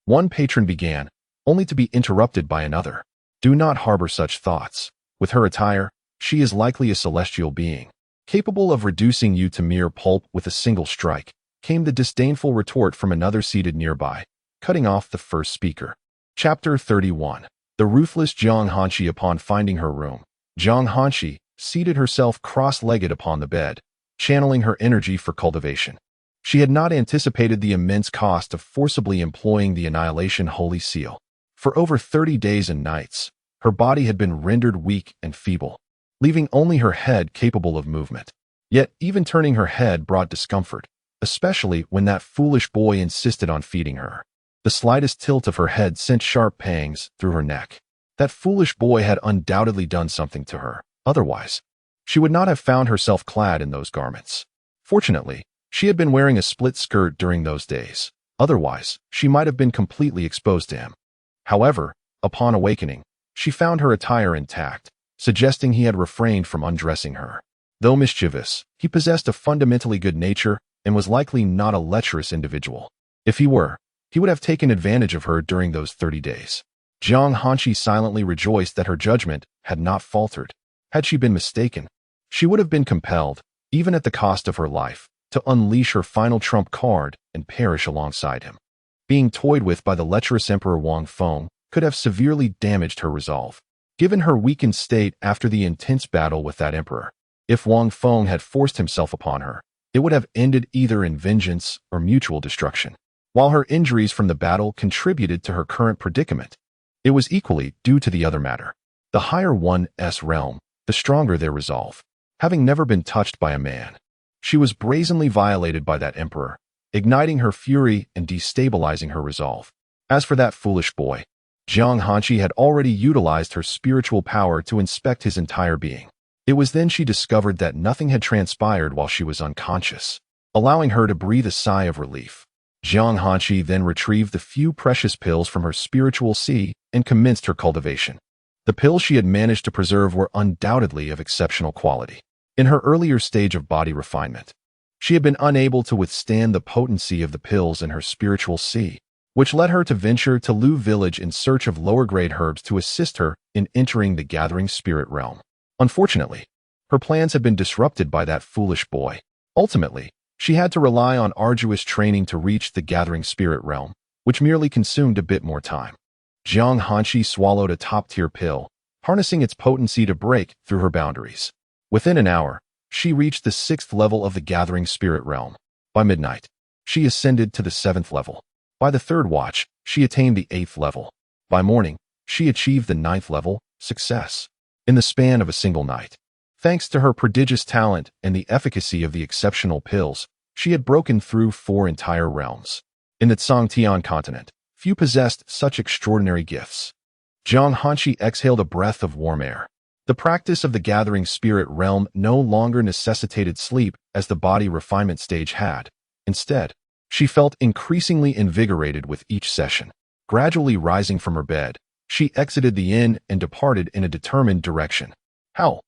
One patron began, only to be interrupted by another. Do not harbor such thoughts. With her attire, she is likely a celestial being, capable of reducing you to mere pulp with a single strike, came the disdainful retort from another seated nearby, cutting off the first speaker. Chapter 31. The ruthless Zhang Hanqi. Upon finding her room, Zhang Hanqi seated herself cross-legged upon the bed, channeling her energy for cultivation. She had not anticipated the immense cost of forcibly employing the Annihilation Holy Seal. For over 30 days and nights, her body had been rendered weak and feeble, leaving only her head capable of movement. Yet even turning her head brought discomfort, especially when that foolish boy insisted on feeding her. The slightest tilt of her head sent sharp pangs through her neck. That foolish boy had undoubtedly done something to her. Otherwise, she would not have found herself clad in those garments. Fortunately, she had been wearing a split skirt during those days. Otherwise, she might have been completely exposed to him. However, upon awakening, she found her attire intact, suggesting he had refrained from undressing her. Though mischievous, he possessed a fundamentally good nature and was likely not a lecherous individual. If he were, he would have taken advantage of her during those 30 days. Zhang Hanqi silently rejoiced that her judgment had not faltered. Had she been mistaken, she would have been compelled, even at the cost of her life, to unleash her final trump card and perish alongside him. Being toyed with by the lecherous Emperor Wang Feng could have severely damaged her resolve. Given her weakened state after the intense battle with that emperor, if Wang Feng had forced himself upon her, it would have ended either in vengeance or mutual destruction. While her injuries from the battle contributed to her current predicament, it was equally due to the other matter. The higher one's realm, the stronger their resolve. Having never been touched by a man, she was brazenly violated by that emperor, igniting her fury and destabilizing her resolve. As for that foolish boy, Zhang Hanqi had already utilized her spiritual power to inspect his entire being. It was then she discovered that nothing had transpired while she was unconscious, allowing her to breathe a sigh of relief. Zhang Hanqi then retrieved the few precious pills from her spiritual sea and commenced her cultivation. The pills she had managed to preserve were undoubtedly of exceptional quality. In her earlier stage of body refinement, she had been unable to withstand the potency of the pills in her spiritual sea, which led her to venture to Lu village in search of lower-grade herbs to assist her in entering the gathering spirit realm. Unfortunately, her plans had been disrupted by that foolish boy. Ultimately, she had to rely on arduous training to reach the gathering spirit realm, which merely consumed a bit more time. Zhang Hanqi swallowed a top-tier pill, harnessing its potency to break through her boundaries. Within an hour, she reached the 6th level of the gathering spirit realm. By midnight, she ascended to the 7th level. By the third watch, she attained the 8th level. By morning, she achieved the 9th level, success, in the span of a single night. Thanks to her prodigious talent and the efficacy of the exceptional pills, she had broken through 4 entire realms. In the Tian continent, few possessed such extraordinary gifts. Jiang Hanqi exhaled a breath of warm air. The practice of the gathering spirit realm no longer necessitated sleep as the body refinement stage had. Instead, she felt increasingly invigorated with each session. Gradually rising from her bed, she exited the inn and departed in a determined direction. How?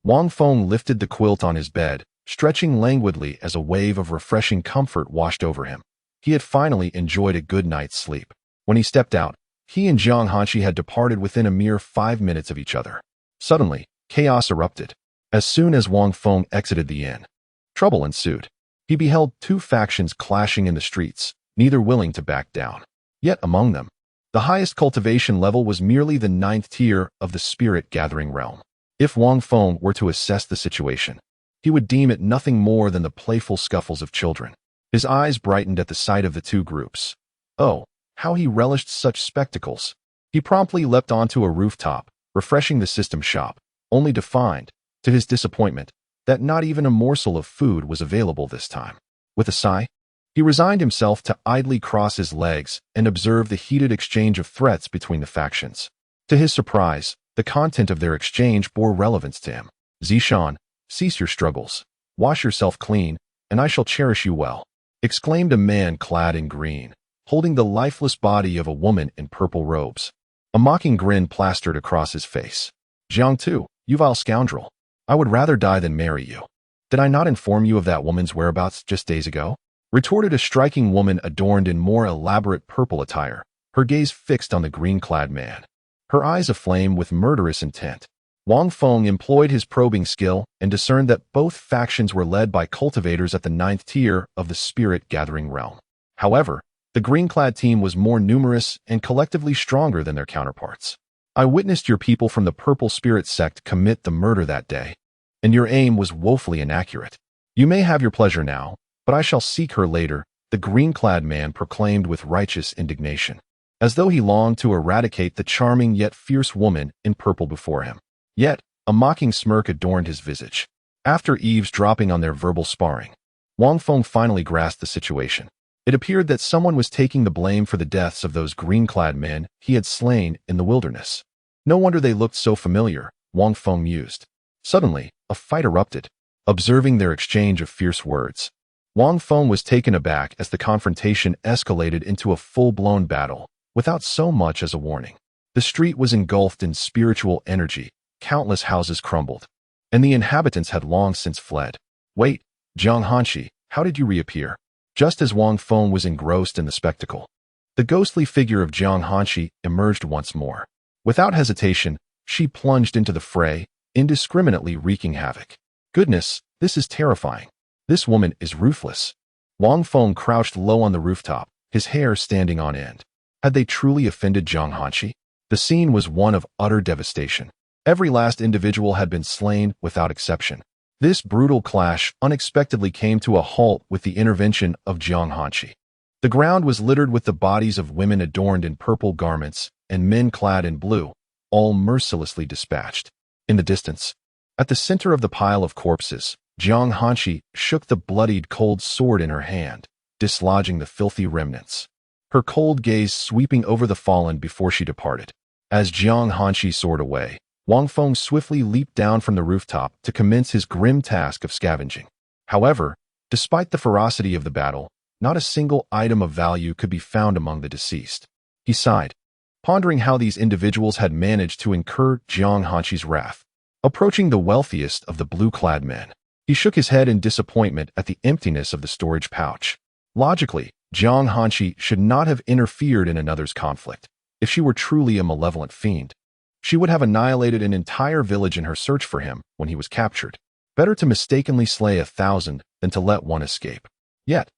Wang Feng lifted the quilt on his bed, stretching languidly as a wave of refreshing comfort washed over him. He had finally enjoyed a good night's sleep. When he stepped out, he and Jiang Hanqi had departed within a mere 5 minutes of each other. Suddenly, chaos erupted. As soon as Wang Feng exited the inn, trouble ensued. He beheld 2 factions clashing in the streets, neither willing to back down. Yet among them, the highest cultivation level was merely the 9th tier of the spirit-gathering realm. If Wang Feng were to assess the situation, he would deem it nothing more than the playful scuffles of children. His eyes brightened at the sight of the 2 groups. Oh, how he relished such spectacles! He promptly leapt onto a rooftop, refreshing the system shop, only to find, to his disappointment, that not even a morsel of food was available this time. With a sigh, he resigned himself to idly cross his legs and observe the heated exchange of threats between the factions. To his surprise, the content of their exchange bore relevance to him. "Zishan, cease your struggles. Wash yourself clean, and I shall cherish you well," exclaimed a man clad in green, holding the lifeless body of a woman in purple robes. A mocking grin plastered across his face. "Jiang Tu, you vile scoundrel. I would rather die than marry you. Did I not inform you of that woman's whereabouts just days ago?" retorted a striking woman adorned in more elaborate purple attire, her gaze fixed on the green-clad man, her eyes aflame with murderous intent. Wang Feng employed his probing skill and discerned that both factions were led by cultivators at the 9th tier of the spirit-gathering realm. However, the green-clad team was more numerous and collectively stronger than their counterparts. "I witnessed your people from the Purple Spirit sect commit the murder that day, and your aim was woefully inaccurate. You may have your pleasure now, but I shall seek her later," the green-clad man proclaimed with righteous indignation, as though he longed to eradicate the charming yet fierce woman in purple before him. Yet, a mocking smirk adorned his visage. After eavesdropping on their verbal sparring, Wang Feng finally grasped the situation. It appeared that someone was taking the blame for the deaths of those green-clad men he had slain in the wilderness. No wonder they looked so familiar, Wang Feng mused. Suddenly, a fight erupted. Observing their exchange of fierce words, Wang Feng was taken aback as the confrontation escalated into a full-blown battle, without so much as a warning. The street was engulfed in spiritual energy, countless houses crumbled, and the inhabitants had long since fled. "Wait, Jiang Hanqi, how did you reappear?" Just as Wang Feng was engrossed in the spectacle, the ghostly figure of Jiang Hanqi emerged once more. Without hesitation, she plunged into the fray, indiscriminately wreaking havoc. "Goodness, this is terrifying. This woman is ruthless." Wang Feng crouched low on the rooftop, his hair standing on end. Had they truly offended Jiang Hanqi? The scene was one of utter devastation. Every last individual had been slain without exception. This brutal clash unexpectedly came to a halt with the intervention of Jiang Hanqi. The ground was littered with the bodies of women adorned in purple garments and men clad in blue, all mercilessly dispatched. In the distance, at the center of the pile of corpses, Jiang Hanqi shook the bloodied cold sword in her hand, dislodging the filthy remnants, her cold gaze sweeping over the fallen before she departed. As Jiang Hanqi soared away, Wang Feng swiftly leaped down from the rooftop to commence his grim task of scavenging. However, despite the ferocity of the battle, not a single item of value could be found among the deceased. He sighed, pondering how these individuals had managed to incur Jiang Hanqi's wrath. Approaching the wealthiest of the blue-clad men, he shook his head in disappointment at the emptiness of the storage pouch. Logically, Jiang Hanqi should not have interfered in another's conflict. If she were truly a malevolent fiend, she would have annihilated an entire village in her search for him when he was captured. Better to mistakenly slay 1,000 than to let one escape. Yet,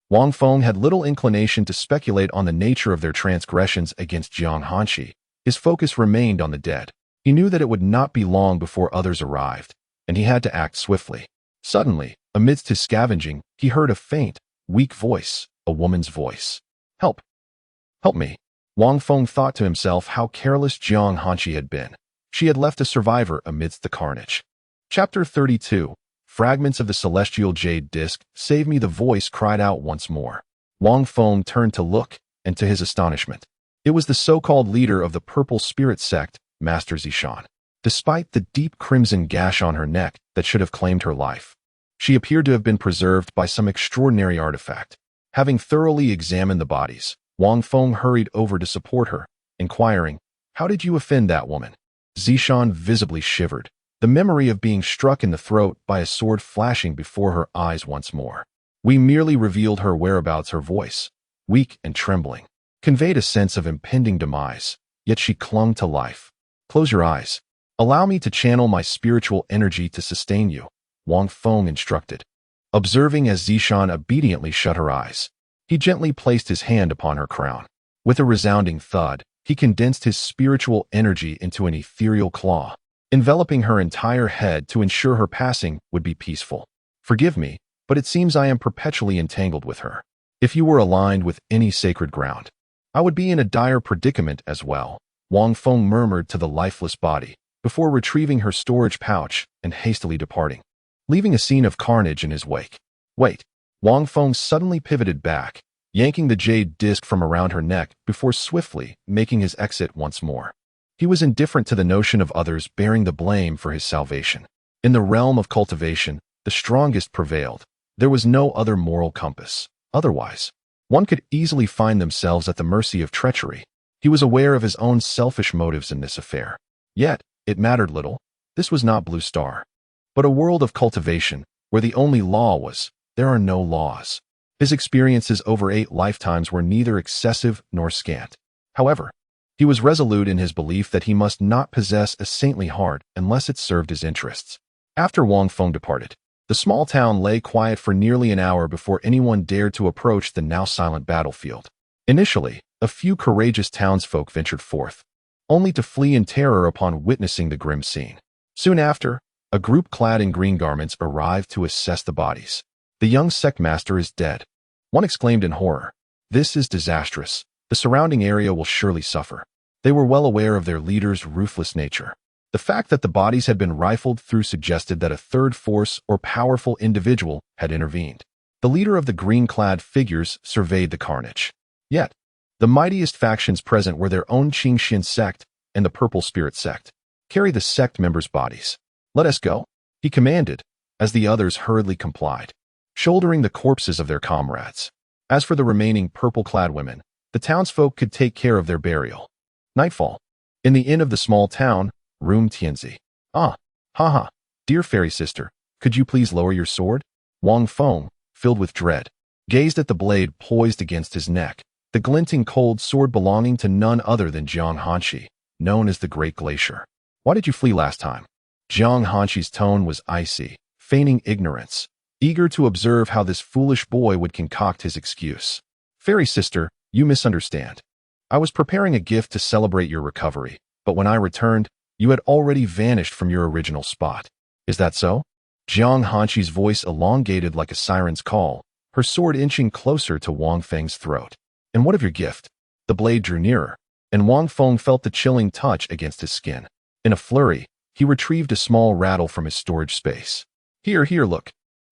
Wang Feng had little inclination to speculate on the nature of their transgressions against Jiang Hanqi. His focus remained on the dead. He knew that it would not be long before others arrived, and he had to act swiftly. Suddenly, amidst his scavenging, he heard a faint, weak voice, a woman's voice. "Help! Help me. Wang Feng thought to himself how careless Jiang Hanqi had been. She had left a survivor amidst the carnage. Chapter 32. Fragments of the Celestial Jade Disc. Save me, the voice cried out once more. Wang Feng turned to look, and to his astonishment, it was the so-called leader of the Purple Spirit Sect, Master Zishan. Despite the deep crimson gash on her neck that should have claimed her life, she appeared to have been preserved by some extraordinary artifact. Having thoroughly examined the bodies, Wang Feng hurried over to support her, inquiring, "How did you offend that woman?" Zishan visibly shivered, the memory of being struck in the throat by a sword flashing before her eyes once more. "We merely revealed her whereabouts." Her voice, weak and trembling, conveyed a sense of impending demise, yet she clung to life. "Close your eyes. Allow me to channel my spiritual energy to sustain you," Wang Feng instructed. Observing as Zishan obediently shut her eyes, he gently placed his hand upon her crown. With a resounding thud, he condensed his spiritual energy into an ethereal claw, enveloping her entire head to ensure her passing would be peaceful. "Forgive me, but it seems I am perpetually entangled with her. If you were aligned with any sacred ground, I would be in a dire predicament as well," Wang Feng murmured to the lifeless body, before retrieving her storage pouch and hastily departing, leaving a scene of carnage in his wake. "Wait." Wang Feng suddenly pivoted back, yanking the jade disc from around her neck before swiftly making his exit once more. He was indifferent to the notion of others bearing the blame for his salvation. In the realm of cultivation, the strongest prevailed. There was no other moral compass. Otherwise, one could easily find themselves at the mercy of treachery. He was aware of his own selfish motives in this affair. Yet, it mattered little. This was not Blue Star, but a world of cultivation where the only law was, there are no laws. His experiences over 8 lifetimes were neither excessive nor scant. However, he was resolute in his belief that he must not possess a saintly heart unless it served his interests. After Wang Feng departed, the small town lay quiet for nearly an hour before anyone dared to approach the now silent battlefield. Initially, a few courageous townsfolk ventured forth, only to flee in terror upon witnessing the grim scene. Soon after, a group clad in green garments arrived to assess the bodies. "The young sect master is dead," one exclaimed in horror. "This is disastrous. The surrounding area will surely suffer." They were well aware of their leader's ruthless nature. The fact that the bodies had been rifled through suggested that a third force or powerful individual had intervened. The leader of the green-clad figures surveyed the carnage. Yet, the mightiest factions present were their own Qingxian sect and the Purple Spirit sect. "Carry the sect members' bodies. Let us go," he commanded, as the others hurriedly complied, shouldering the corpses of their comrades. As for the remaining purple-clad women, the townsfolk could take care of their burial. Nightfall. In the inn of the small town, room Tianzi. "Ah, haha, dear fairy sister, could you please lower your sword?" Wang Feng, filled with dread, gazed at the blade poised against his neck, the glinting cold sword belonging to none other than Jiang Hanqi, known as the Great Glacier. "Why did you flee last time?" Jiang Hanqi's tone was icy, feigning ignorance, eager to observe how this foolish boy would concoct his excuse. "Fairy sister, you misunderstand. I was preparing a gift to celebrate your recovery, but when I returned, you had already vanished from your original spot. Is that so?" Jiang Hanqi's voice elongated like a siren's call, her sword inching closer to Wang Feng's throat. "And what of your gift?" The blade drew nearer, and Wang Feng felt the chilling touch against his skin. In a flurry, he retrieved a small rattle from his storage space. Here, look."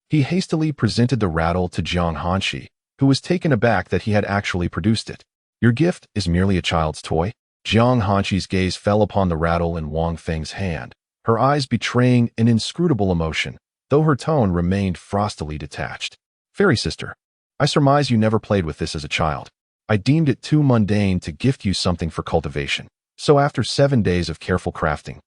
He hastily presented the rattle to Jiang Hanqi, who was taken aback that he had actually produced it. "Your gift is merely a child's toy?" Jiang Hanqi's gaze fell upon the rattle in Wang Feng's hand, her eyes betraying an inscrutable emotion, though her tone remained frostily detached. "Fairy sister, I surmise you never played with this as a child. I deemed it too mundane to gift you something for cultivation, so after 7 days of careful crafting,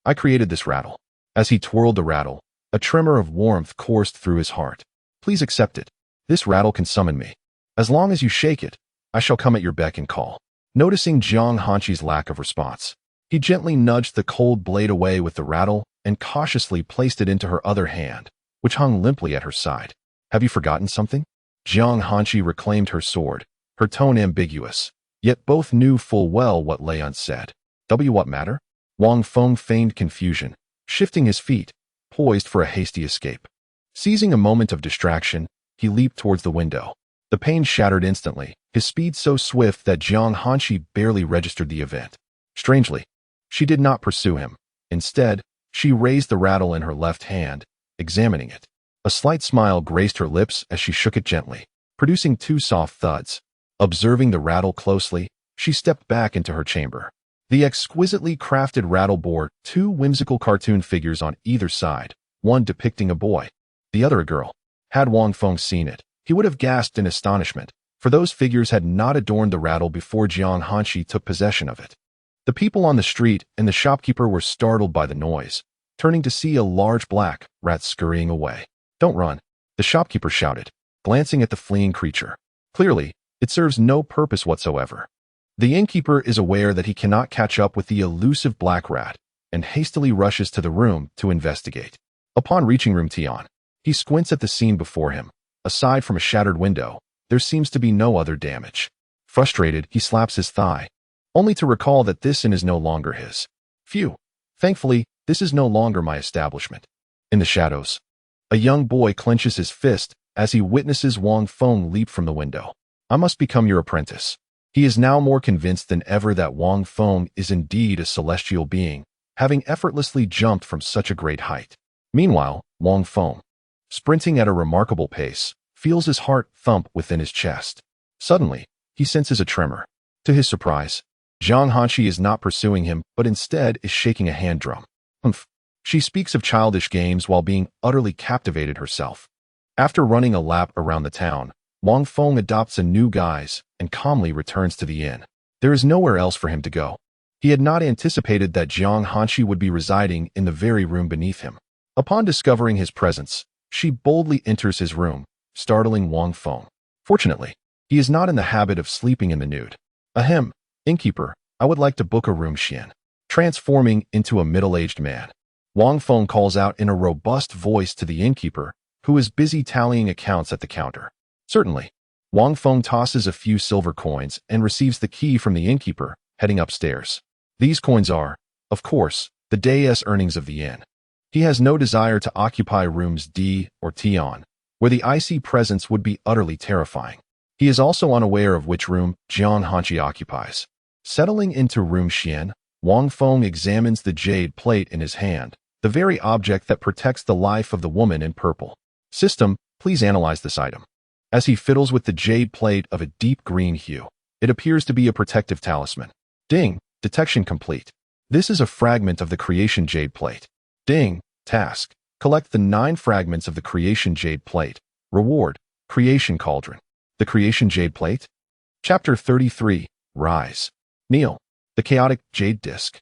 I created this rattle." As he twirled the rattle, a tremor of warmth coursed through his heart. "Please accept it. This rattle can summon me. As long as you shake it, I shall come at your beck and call." Noticing Jiang Hanqi's lack of response, he gently nudged the cold blade away with the rattle and cautiously placed it into her other hand, which hung limply at her side. "Have you forgotten something?" Jiang Hanqi reclaimed her sword, her tone ambiguous, yet both knew full well what lay unsaid. What matter?" Wang Feng feigned confusion, shifting his feet, poised for a hasty escape. Seizing a moment of distraction, he leaped towards the window. The pane shattered instantly, his speed so swift that Jiang Hanshi barely registered the event. Strangely, she did not pursue him. Instead, she raised the rattle in her left hand, examining it. A slight smile graced her lips as she shook it gently, producing 2 soft thuds. Observing the rattle closely, she stepped back into her chamber. The exquisitely crafted rattle bore 2 whimsical cartoon figures on either side, one depicting a boy, the other a girl. Had Wang Feng seen it, he would have gasped in astonishment, for those figures had not adorned the rattle before Jiang Hanshi took possession of it. The people on the street and the shopkeeper were startled by the noise, turning to see a large black rat scurrying away. "Don't run," the shopkeeper shouted, glancing at the fleeing creature. Clearly, it serves no purpose whatsoever. The innkeeper is aware that he cannot catch up with the elusive black rat and hastily rushes to the room to investigate. Upon reaching room Tian, he squints at the scene before him. Aside from a shattered window, there seems to be no other damage. Frustrated, he slaps his thigh, only to recall that this inn is no longer his. Phew. Thankfully, this is no longer my establishment. In the shadows, a young boy clenches his fist as he witnesses Wang Feng leap from the window. "I must become your apprentice." He is now more convinced than ever that Wang Feng is indeed a celestial being, having effortlessly jumped from such a great height. Meanwhile, Wang Feng, sprinting at a remarkable pace, feels his heart thump within his chest. Suddenly, he senses a tremor. To his surprise, Jiang Hanshi is not pursuing him, but instead is shaking a hand drum. Humph. She speaks of childish games while being utterly captivated herself. After running a lap around the town, Wang Feng adopts a new guise and calmly returns to the inn. There is nowhere else for him to go. He had not anticipated that Jiang Hanshi would be residing in the very room beneath him. Upon discovering his presence, she boldly enters his room, startling Wang Feng. Fortunately, he is not in the habit of sleeping in the nude. "Ahem, innkeeper, I would like to book a room." Xian, transforming into a middle-aged man, Wang Feng calls out in a robust voice to the innkeeper, who is busy tallying accounts at the counter. Certainly, Wang Feng tosses a few silver coins and receives the key from the innkeeper, heading upstairs. These coins are, of course, the day's earnings of the inn. He has no desire to occupy rooms D or Tian, where the icy presence would be utterly terrifying. He is also unaware of which room Jiang Hanshi occupies. Settling into room Xian, Wang Feng examines the jade plate in his hand, the very object that protects the life of the woman in purple. "System, please analyze this item." As he fiddles with the jade plate of a deep green hue, it appears to be a protective talisman. Ding, detection complete. This is a fragment of the creation jade plate. Ding, task. Collect the 9 fragments of the creation jade plate. Reward, creation cauldron. The creation jade plate? Chapter 33, Rise. Kneel. The chaotic jade disc.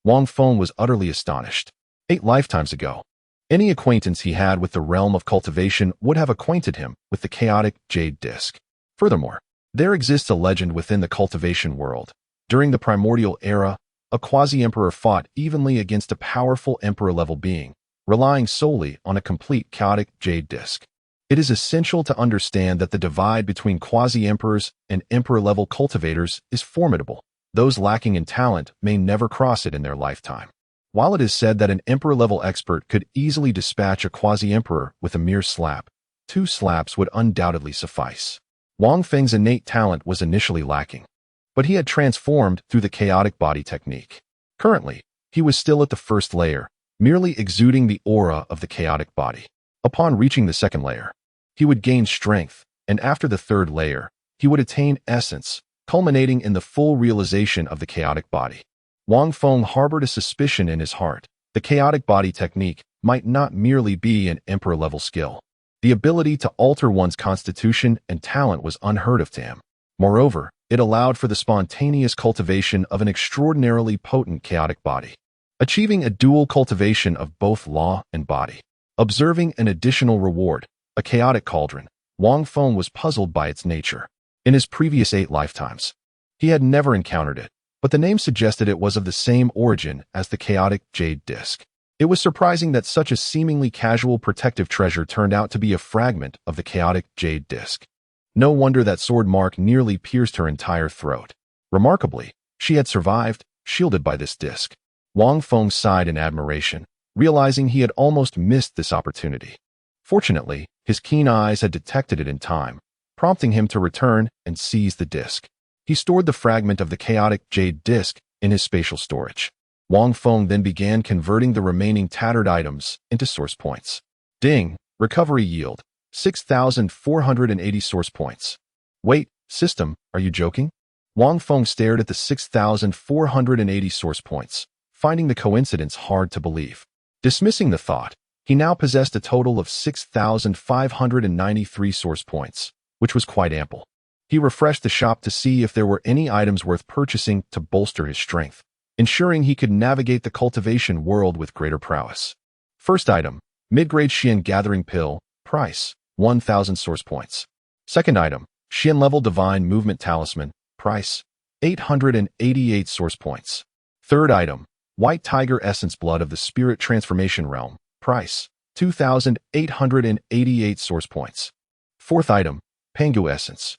Wang Feng was utterly astonished. 8 lifetimes ago, any acquaintance he had with the realm of cultivation would have acquainted him with the chaotic jade disc. Furthermore, there exists a legend within the cultivation world. During the primordial era, a quasi-emperor fought evenly against a powerful emperor-level being, relying solely on a complete chaotic jade disc. It is essential to understand that the divide between quasi-emperors and emperor-level cultivators is formidable. Those lacking in talent may never cross it in their lifetime. While it is said that an emperor-level expert could easily dispatch a quasi-emperor with a mere slap, 2 slaps would undoubtedly suffice. Wang Feng's innate talent was initially lacking, but he had transformed through the chaotic body technique. Currently, he was still at the first layer, merely exuding the aura of the chaotic body. Upon reaching the second layer, he would gain strength, and after the third layer, he would attain essence, culminating in the full realization of the chaotic body. Wang Feng harbored a suspicion in his heart. The chaotic body technique might not merely be an emperor-level skill. The ability to alter one's constitution and talent was unheard of to him. Moreover, it allowed for the spontaneous cultivation of an extraordinarily potent chaotic body, achieving a dual cultivation of both law and body. Observing an additional reward, a chaotic cauldron, Wang Feng was puzzled by its nature. In his previous 8 lifetimes, he had never encountered it, but the name suggested it was of the same origin as the chaotic jade disc. It was surprising that such a seemingly casual protective treasure turned out to be a fragment of the chaotic jade disc. No wonder that sword mark nearly pierced her entire throat. Remarkably, she had survived, shielded by this disc. Wang Feng sighed in admiration, realizing he had almost missed this opportunity. Fortunately, his keen eyes had detected it in time, prompting him to return and seize the disc. He stored the fragment of the chaotic jade disc in his spatial storage. Wang Feng then began converting the remaining tattered items into source points. Ding, recovery yield, 6,480 source points. Wait, system, are you joking? Wang Feng stared at the 6,480 source points, finding the coincidence hard to believe. Dismissing the thought, he now possessed a total of 6,593 source points, which was quite ample. He refreshed the shop to see if there were any items worth purchasing to bolster his strength, ensuring he could navigate the cultivation world with greater prowess. First item, mid-grade Xian Gathering Pill, price, 1,000 source points. Second item, Xian Level Divine Movement Talisman, price, 888 source points. Third item, White Tiger Essence Blood of the Spirit Transformation Realm, price, 2,888 source points. Fourth item, Pangu Essence.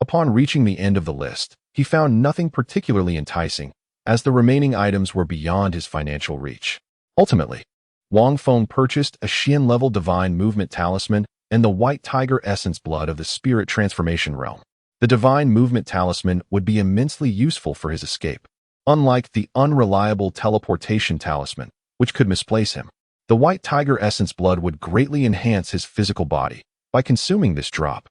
Upon reaching the end of the list, he found nothing particularly enticing, as the remaining items were beyond his financial reach. Ultimately, Wang Feng purchased a Xian-level Divine Movement Talisman and the White Tiger Essence Blood of the Spirit Transformation Realm. The Divine Movement Talisman would be immensely useful for his escape. Unlike the unreliable Teleportation Talisman, which could misplace him, the White Tiger Essence Blood would greatly enhance his physical body. By consuming this drop,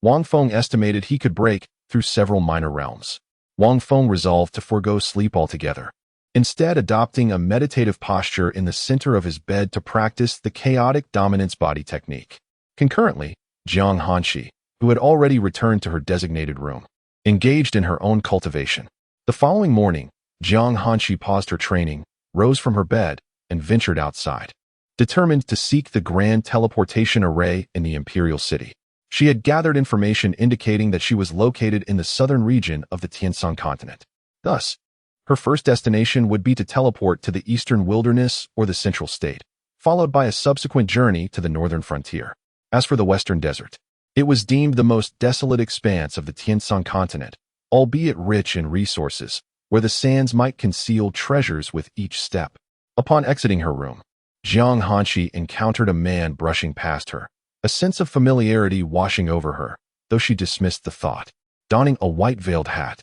Wang Feng estimated he could break through several minor realms. Wang Feng resolved to forego sleep altogether, instead adopting a meditative posture in the center of his bed to practice the chaotic dominance body technique. Concurrently, Jiang Hanxi, who had already returned to her designated room, engaged in her own cultivation. The following morning, Jiang Hanxi paused her training, rose from her bed, and ventured outside, determined to seek the grand teleportation array in the Imperial City. She had gathered information indicating that she was located in the southern region of the Tianshan continent. Thus, her first destination would be to teleport to the eastern wilderness or the central state, followed by a subsequent journey to the northern frontier. As for the western desert, it was deemed the most desolate expanse of the Tianshan continent, albeit rich in resources, where the sands might conceal treasures with each step. Upon exiting her room, Jiang Hanxi encountered a man brushing past her, a sense of familiarity washing over her, though she dismissed the thought. Donning a white-veiled hat,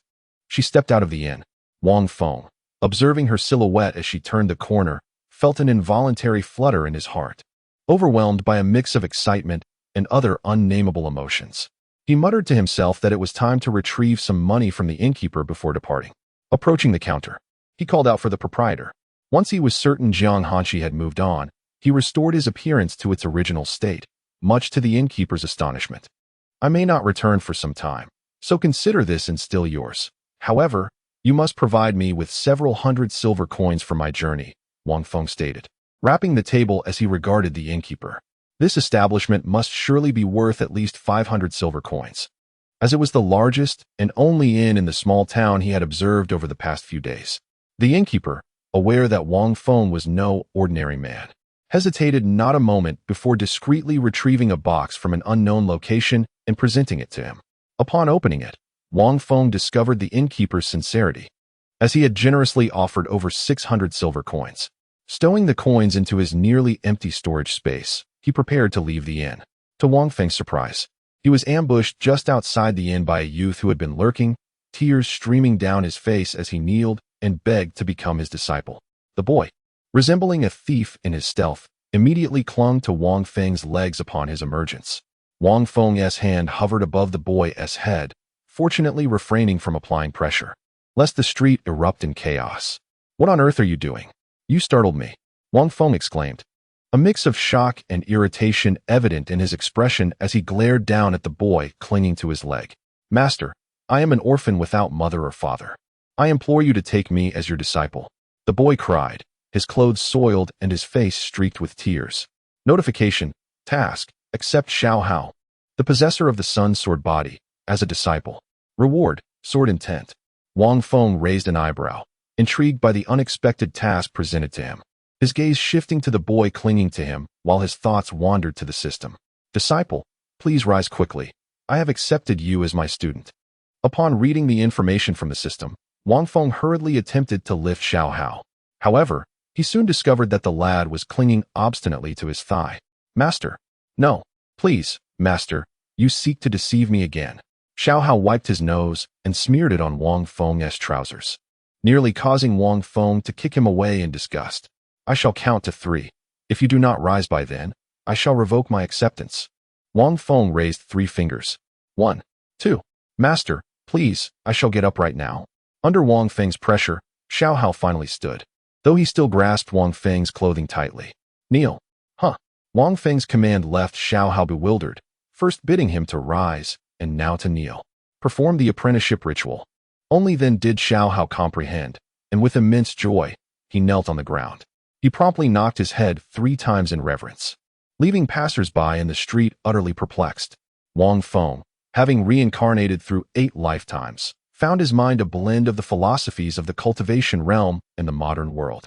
she stepped out of the inn. Wang Feng, observing her silhouette as she turned the corner, felt an involuntary flutter in his heart. Overwhelmed by a mix of excitement and other unnameable emotions, he muttered to himself that it was time to retrieve some money from the innkeeper before departing. Approaching the counter, he called out for the proprietor. Once he was certain Jiang Hanxi had moved on, he restored his appearance to its original state, much to the innkeeper's astonishment. I may not return for some time, so consider this and still yours. However, you must provide me with several hundred silver coins for my journey, Wang Feng stated, rapping the table as he regarded the innkeeper. This establishment must surely be worth at least 500 silver coins, as it was the largest and only inn in the small town he had observed over the past few days. The innkeeper, aware that Wang Feng was no ordinary man, hesitated not a moment before discreetly retrieving a box from an unknown location and presenting it to him. Upon opening it, Wang Feng discovered the innkeeper's sincerity, as he had generously offered over 600 silver coins. Stowing the coins into his nearly empty storage space, he prepared to leave the inn. To Wang Feng's surprise, he was ambushed just outside the inn by a youth who had been lurking, tears streaming down his face as he kneeled and begged to become his disciple. The boy, resembling a thief in his stealth, immediately clung to Wang Feng's legs upon his emergence. Wang Feng's hand hovered above the boy's head, fortunately refraining from applying pressure, lest the street erupt in chaos. "What on earth are you doing? You startled me," Wang Feng exclaimed, a mix of shock and irritation evident in his expression as he glared down at the boy clinging to his leg. "Master, I am an orphan without mother or father. I implore you to take me as your disciple," the boy cried, his clothes soiled and his face streaked with tears. Notification, task, accept Xiao Hao, the possessor of the Sun Sword body, as a disciple. Reward, sword intent. Wang Feng raised an eyebrow, intrigued by the unexpected task presented to him, his gaze shifting to the boy clinging to him while his thoughts wandered to the system. "Disciple, please rise quickly. I have accepted you as my student." Upon reading the information from the system, Wang Feng hurriedly attempted to lift Xiao Hao. However, he soon discovered that the lad was clinging obstinately to his thigh. "Master, no, please, master, You seek to deceive me again." Xiao Hao wiped his nose and smeared it on Wang Feng's trousers, nearly causing Wang Feng to kick him away in disgust. "I shall count to 3. If you do not rise by then, I shall revoke my acceptance." Wang Feng raised 3 fingers. 1, 2. "Master, please, I shall get up right now." Under Wang Feng's pressure, Xiao Hao finally stood, though he still grasped Wang Feng's clothing tightly. "Kneel." "Huh." Wang Feng's command left Xiao Hao bewildered, first bidding him to rise, and now to kneel. Perform the apprenticeship ritual. Only then did Xiao Hao comprehend, and with immense joy, he knelt on the ground. He promptly knocked his head 3 times in reverence, leaving passers-by in the street utterly perplexed. Wang Feng, having reincarnated through 8 lifetimes, found his mind a blend of the philosophies of the cultivation realm and the modern world.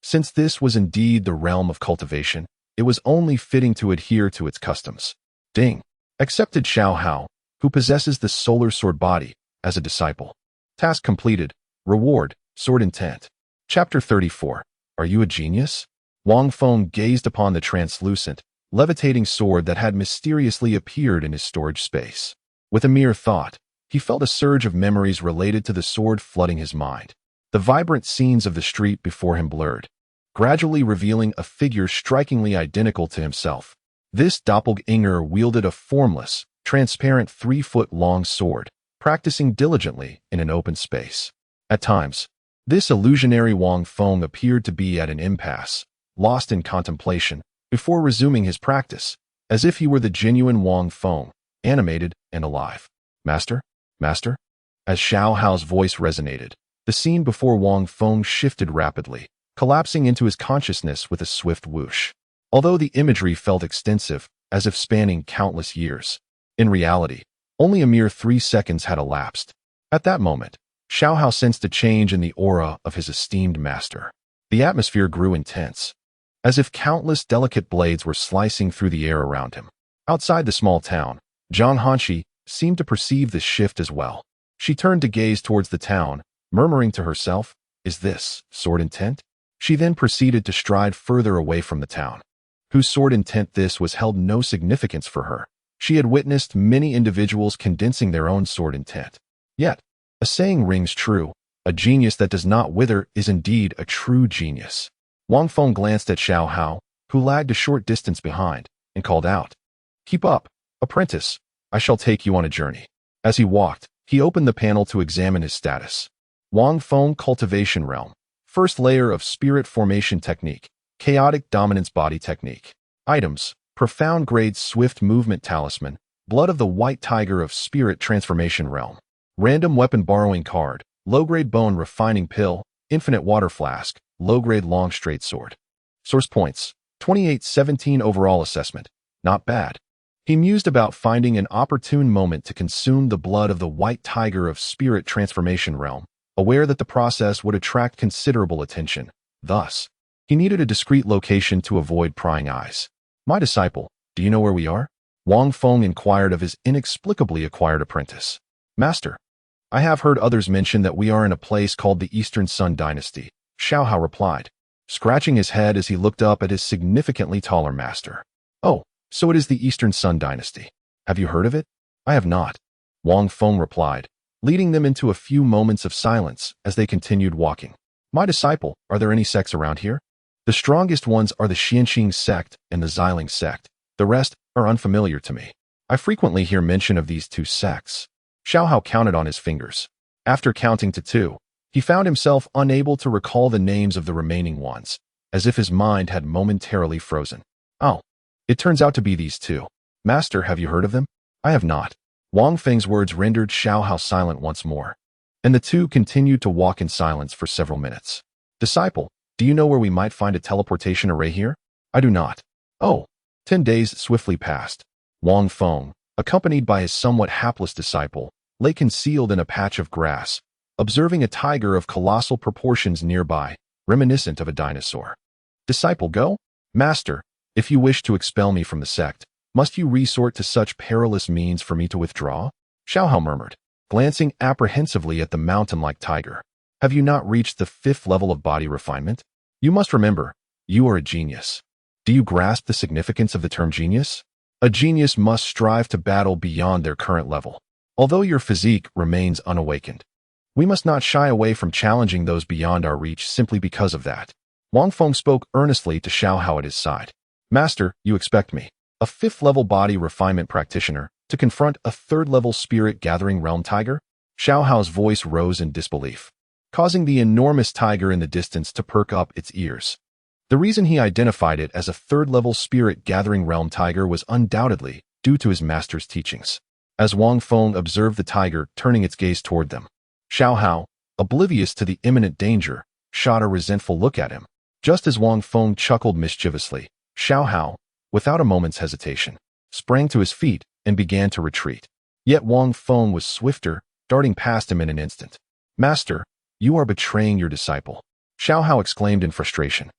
Since this was indeed the realm of cultivation, it was only fitting to adhere to its customs. Ding. Accepted Xiao Hao, who possesses the solar sword body, as a disciple. Task completed. Reward, sword intent. Chapter 34. Are you a genius? Wang Feng gazed upon the translucent, levitating sword that had mysteriously appeared in his storage space. With a mere thought, he felt a surge of memories related to the sword flooding his mind. The vibrant scenes of the street before him blurred, gradually revealing a figure strikingly identical to himself. This doppelganger wielded a formless, transparent 3-foot-long sword, practicing diligently in an open space. At times, this illusionary Wang Feng appeared to be at an impasse, lost in contemplation, before resuming his practice, as if he were the genuine Wang Feng, animated and alive. "Master? Master?" As Xiao Hao's voice resonated, the scene before Wang Feng shifted rapidly, collapsing into his consciousness with a swift whoosh. Although the imagery felt extensive, as if spanning countless years, in reality, only a mere 3 seconds had elapsed. At that moment, Xiao Hao sensed a change in the aura of his esteemed master. The atmosphere grew intense, as if countless delicate blades were slicing through the air around him. Outside the small town, Zhang Hanshi seemed to perceive this shift as well. She turned to gaze towards the town, murmuring to herself, "Is this sword intent?" She then proceeded to stride further away from the town. Whose sword intent this was held no significance for her. She had witnessed many individuals condensing their own sword intent. Yet, a saying rings true, a genius that does not wither is indeed a true genius. Wang Feng glanced at Xiao Hao, who lagged a short distance behind, and called out, "Keep up, apprentice, I shall take you on a journey." As he walked, he opened the panel to examine his status. Wang Feng Cultivation Realm. First layer of Spirit Formation Technique. Chaotic Dominance Body Technique. Items: Profound Grade Swift Movement Talisman, Blood of the White Tiger of Spirit Transformation Realm. Random Weapon Borrowing Card, Low-Grade Bone Refining Pill, Infinite Water Flask, Low-Grade Long Straight Sword. Source Points: 2817 Overall Assessment. Not bad. He mused about finding an opportune moment to consume the blood of the White Tiger of Spirit Transformation Realm, aware that the process would attract considerable attention. Thus, he needed a discreet location to avoid prying eyes. "My disciple, do you know where we are?" Wang Feng inquired of his inexplicably acquired apprentice. "Master, I have heard others mention that we are in a place called the Eastern Sun Dynasty," Xiao Hao replied, scratching his head as he looked up at his significantly taller master. "Oh, so it is the Eastern Sun Dynasty. Have you heard of it?" "I have not," Wang Feng replied, leading them into a few moments of silence as they continued walking. "My disciple, are there any sects around here?" "The strongest ones are the Xianxing sect and the Xiling sect. The rest are unfamiliar to me. I frequently hear mention of these 2 sects." Xiao Hao counted on his fingers. After counting to 2, he found himself unable to recall the names of the remaining ones, as if his mind had momentarily frozen. "Oh, it turns out to be these 2. Master, have you heard of them?" "I have not." Wang Feng's words rendered Xiao Hao silent once more, and the 2 continued to walk in silence for several minutes. "Disciple, do you know where we might find a teleportation array here?" "I do not." "Oh." 10 days swiftly passed. Wang Feng, accompanied by his somewhat hapless disciple, lay concealed in a patch of grass, observing a tiger of colossal proportions nearby, reminiscent of a dinosaur. "Disciple, go?" "Master, if you wish to expel me from the sect, must you resort to such perilous means for me to withdraw?" Xiao Hao murmured, glancing apprehensively at the mountain-like tiger. "Have you not reached the 5th level of body refinement? You must remember, you are a genius. Do you grasp the significance of the term genius?" A genius must strive to battle beyond their current level. Although your physique remains unawakened, we must not shy away from challenging those beyond our reach simply because of that. Wang Feng spoke earnestly to Xiao Hao at his side. Master, you expect me, a 5th-level body refinement practitioner, to confront a 3rd-level spirit-gathering realm tiger? Xiao Hao's voice rose in disbelief, causing the enormous tiger in the distance to perk up its ears. The reason he identified it as a 3rd-level spirit-gathering realm tiger was undoubtedly due to his master's teachings. As Wang Feng observed the tiger turning its gaze toward them, Xiao Hao, oblivious to the imminent danger, shot a resentful look at him. Just as Wang Feng chuckled mischievously, Xiao Hao, without a moment's hesitation, sprang to his feet and began to retreat. Yet Wang Feng was swifter, darting past him in an instant. Master, you are betraying your disciple, Xiao Hao exclaimed in frustration,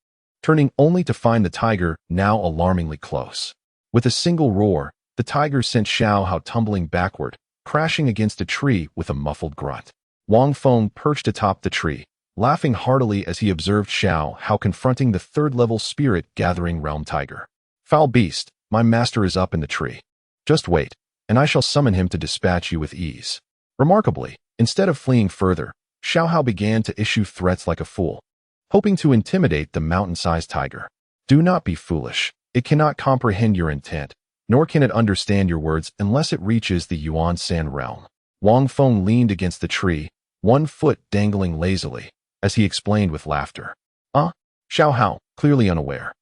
turning only to find the tiger now alarmingly close. With a single roar, the tiger sent Xiao Hao tumbling backward, crashing against a tree with a muffled grunt. Wang Feng perched atop the tree, laughing heartily as he observed Xiao Hao confronting the 3rd-level spirit-gathering realm tiger. Foul beast, my master is up in the tree. Just wait, and I shall summon him to dispatch you with ease. Remarkably, instead of fleeing further, Xiao Hao began to issue threats like a fool, hoping to intimidate the mountain-sized tiger. Do not be foolish. It cannot comprehend your intent, nor can it understand your words unless it reaches the Yuan San realm. Wang Feng leaned against the tree, one foot dangling lazily, as he explained with laughter. Xiao Hao, clearly unaware,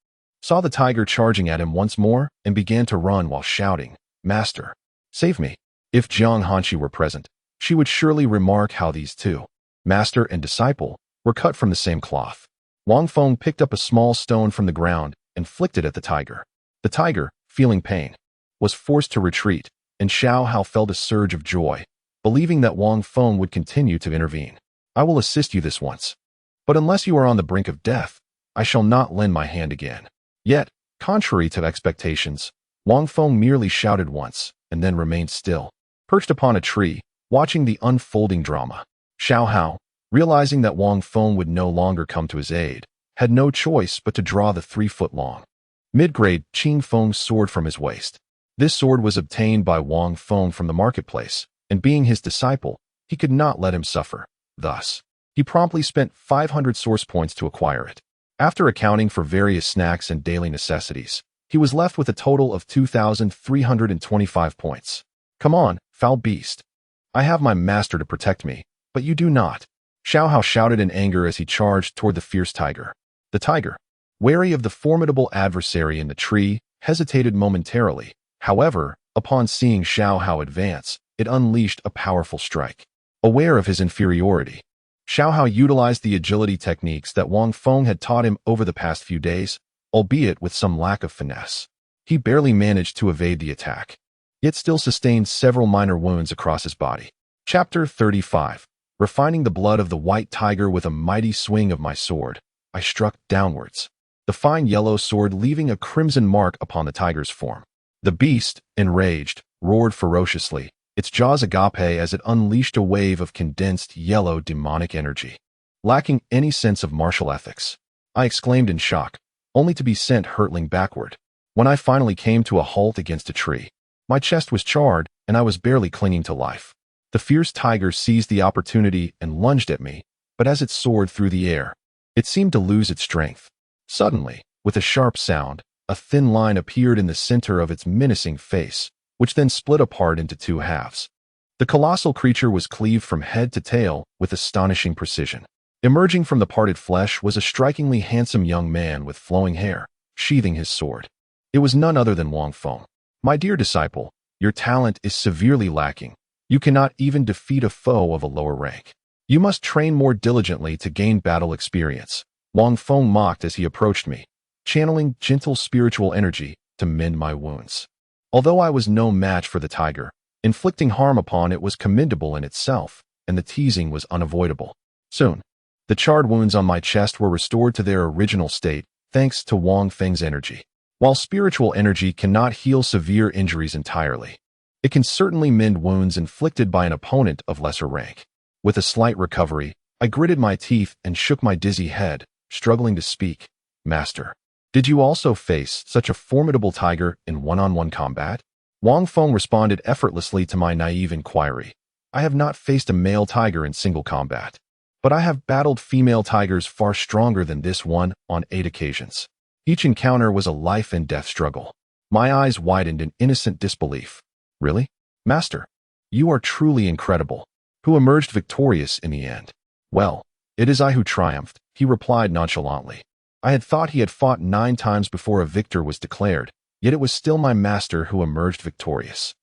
saw the tiger charging at him once more and began to run while shouting, Master, save me. If Jiang Hanshi were present, she would surely remark how these two, master and disciple, were cut from the same cloth. Wang Feng picked up a small stone from the ground and flicked it at the tiger. The tiger, feeling pain, was forced to retreat, and Xiao Hao felt a surge of joy, believing that Wang Feng would continue to intervene. I will assist you this once, but unless you are on the brink of death, I shall not lend my hand again. Yet, contrary to expectations, Wang Feng merely shouted once and then remained still, perched upon a tree, watching the unfolding drama. Xiao Hao, realizing that Wang Feng would no longer come to his aid, had no choice but to draw the 3-foot-long, mid-grade Qing Feng sword from his waist. This sword was obtained by Wang Feng from the marketplace, and being his disciple, he could not let him suffer. Thus, he promptly spent 500 source points to acquire it. After accounting for various snacks and daily necessities, he was left with a total of 2,325 points. Come on, foul beast. I have my master to protect me, but you do not. Xiao Hao shouted in anger as he charged toward the fierce tiger. The tiger, wary of the formidable adversary in the tree, hesitated momentarily. However, upon seeing Xiao Hao advance, it unleashed a powerful strike. Aware of his inferiority, Xiao Hao utilized the agility techniques that Wang Feng had taught him over the past few days, albeit with some lack of finesse. He barely managed to evade the attack, yet still sustained several minor wounds across his body. Chapter 35. Refining the blood of the white tiger with a mighty swing of my sword, I struck downwards, the fine yellow sword leaving a crimson mark upon the tiger's form. The beast, enraged, roared ferociously, its jaws agape as it unleashed a wave of condensed yellow demonic energy. Lacking any sense of martial ethics, I exclaimed in shock, only to be sent hurtling backward. When I finally came to a halt against a tree, my chest was charred and I was barely clinging to life. The fierce tiger seized the opportunity and lunged at me, but as it soared through the air, it seemed to lose its strength. Suddenly, with a sharp sound, a thin line appeared in the center of its menacing face, which then split apart into 2 halves. The colossal creature was cleaved from head to tail with astonishing precision. Emerging from the parted flesh was a strikingly handsome young man with flowing hair, sheathing his sword. It was none other than Wang Feng. My dear disciple, your talent is severely lacking. You cannot even defeat a foe of a lower rank. You must train more diligently to gain battle experience. Wang Feng mocked as he approached me, channeling gentle spiritual energy to mend my wounds. Although I was no match for the tiger, inflicting harm upon it was commendable in itself, and the teasing was unavoidable. Soon, the charred wounds on my chest were restored to their original state, thanks to Wang Feng's energy. While spiritual energy cannot heal severe injuries entirely, it can certainly mend wounds inflicted by an opponent of lesser rank. With a slight recovery, I gritted my teeth and shook my dizzy head, struggling to speak. Master, Did you also face such a formidable tiger in one-on-one combat? Wang Feng responded effortlessly to my naive inquiry. I have not faced a male tiger in single combat, but I have battled female tigers far stronger than this one on 8 occasions. Each encounter was a life and death struggle. My eyes widened in innocent disbelief. Really? Master, you are truly incredible. Who emerged victorious in the end? Well, it is I who triumphed, he replied nonchalantly. I had thought he had fought 9 times before a victor was declared, yet it was still my master who emerged victorious.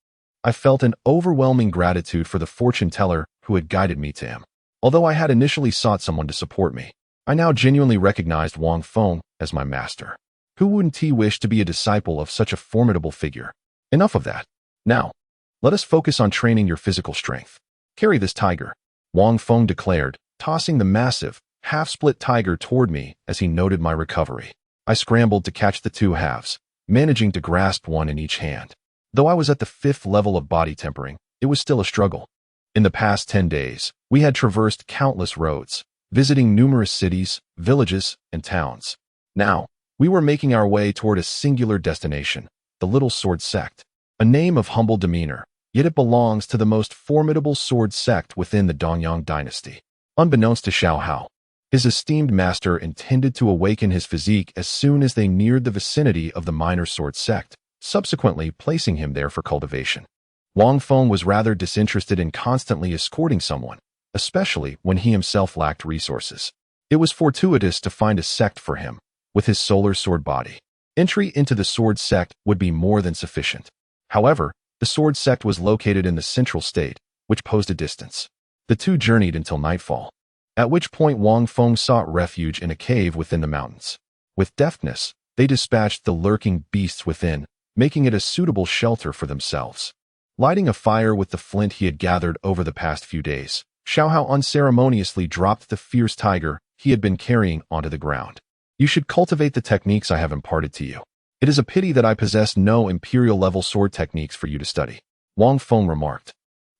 I felt an overwhelming gratitude for the fortune teller who had guided me to him. Although I had initially sought someone to support me, I now genuinely recognized Wang Feng as my master. Who wouldn't he wish to be a disciple of such a formidable figure? Enough of that. Now, let us focus on training your physical strength. Carry this tiger, Wang Feng declared, tossing the massive, half-split tiger toward me as he noted my recovery. I scrambled to catch the 2 halves, managing to grasp one in each hand. Though I was at the 5th level of body tempering, it was still a struggle. In the past 10 days, we had traversed countless roads, visiting numerous cities, villages, and towns. Now, we were making our way toward a singular destination, the Little Sword Sect. A name of humble demeanor, yet it belongs to the most formidable sword sect within the Dongyang dynasty. Unbeknownst to Xiao Hao, his esteemed master intended to awaken his physique as soon as they neared the vicinity of the minor sword sect, subsequently placing him there for cultivation. Wang Feng was rather disinterested in constantly escorting someone, especially when he himself lacked resources. It was fortuitous to find a sect for him, with his solar sword body. Entry into the sword sect would be more than sufficient. However, the sword sect was located in the central state, which posed a distance. The two journeyed until nightfall, at which point Wang Feng sought refuge in a cave within the mountains. With deftness, they dispatched the lurking beasts within, making it a suitable shelter for themselves. Lighting a fire with the flint he had gathered over the past few days, Xiao Hao unceremoniously dropped the fierce tiger he had been carrying onto the ground. You should cultivate the techniques I have imparted to you. It is a pity that I possess no imperial-level sword techniques for you to study, Wang Feng remarked,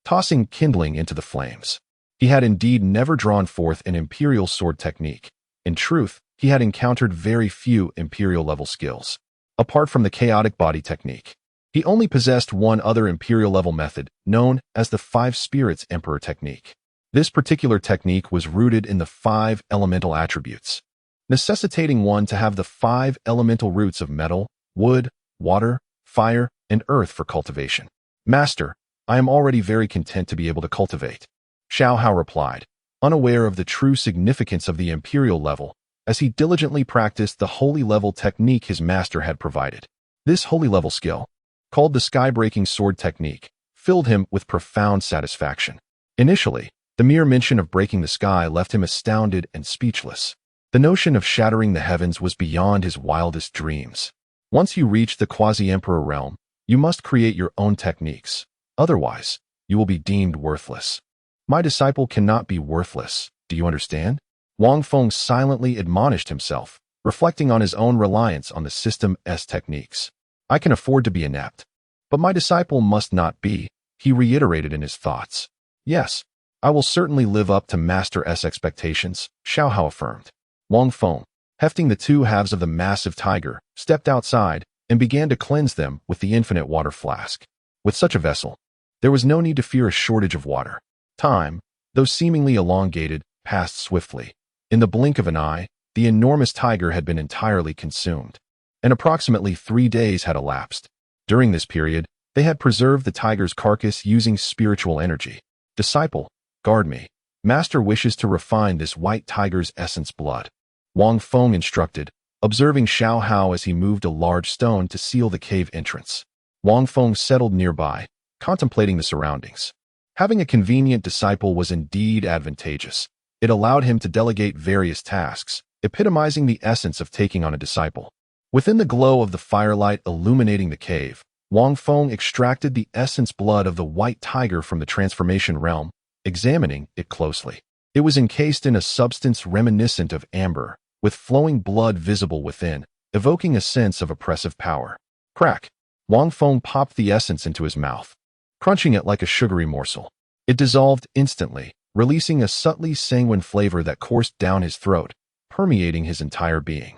tossing kindling into the flames. He had indeed never drawn forth an imperial sword technique. In truth, he had encountered very few imperial-level skills. Apart from the chaotic body technique, he only possessed one other imperial-level method, known as the 5 Spirits Emperor technique. This particular technique was rooted in the 5 elemental attributes, necessitating one to have the 5 elemental roots of metal, wood, water, fire, and earth for cultivation. Master, I am already very content to be able to cultivate, Xiao Hao replied, unaware of the true significance of the imperial level, as he diligently practiced the holy level technique his master had provided. This holy level skill, called the sky-breaking sword technique, filled him with profound satisfaction. Initially, the mere mention of breaking the sky left him astounded and speechless. The notion of shattering the heavens was beyond his wildest dreams. Once you reach the quasi-emperor realm, you must create your own techniques. Otherwise, you will be deemed worthless. My disciple cannot be worthless, do you understand? Wang Feng silently admonished himself, reflecting on his own reliance on the System S techniques. I can afford to be inept, but my disciple must not be, he reiterated in his thoughts. Yes, I will certainly live up to Master S expectations, Xiao Hao affirmed. Wang Feng, hefting the 2 halves of the massive tiger, stepped outside and began to cleanse them with the infinite water flask. With such a vessel, there was no need to fear a shortage of water. Time, though seemingly elongated, passed swiftly. In the blink of an eye, the enormous tiger had been entirely consumed, and approximately 3 days had elapsed. During this period, they had preserved the tiger's carcass using spiritual energy. Disciple, guard me. Master wishes to refine this white tiger's essence blood, Wang Feng instructed, observing Xiao Hao as he moved a large stone to seal the cave entrance. Wang Feng settled nearby, contemplating the surroundings. Having a convenient disciple was indeed advantageous. It allowed him to delegate various tasks, epitomizing the essence of taking on a disciple. Within the glow of the firelight illuminating the cave, Wang Feng extracted the essence blood of the white tiger from the transformation realm, examining it closely. It was encased in a substance reminiscent of amber, with flowing blood visible within, evoking a sense of oppressive power. Crack! Wang Feng popped the essence into his mouth, crunching it like a sugary morsel. It dissolved instantly, releasing a subtly sanguine flavor that coursed down his throat, permeating his entire being.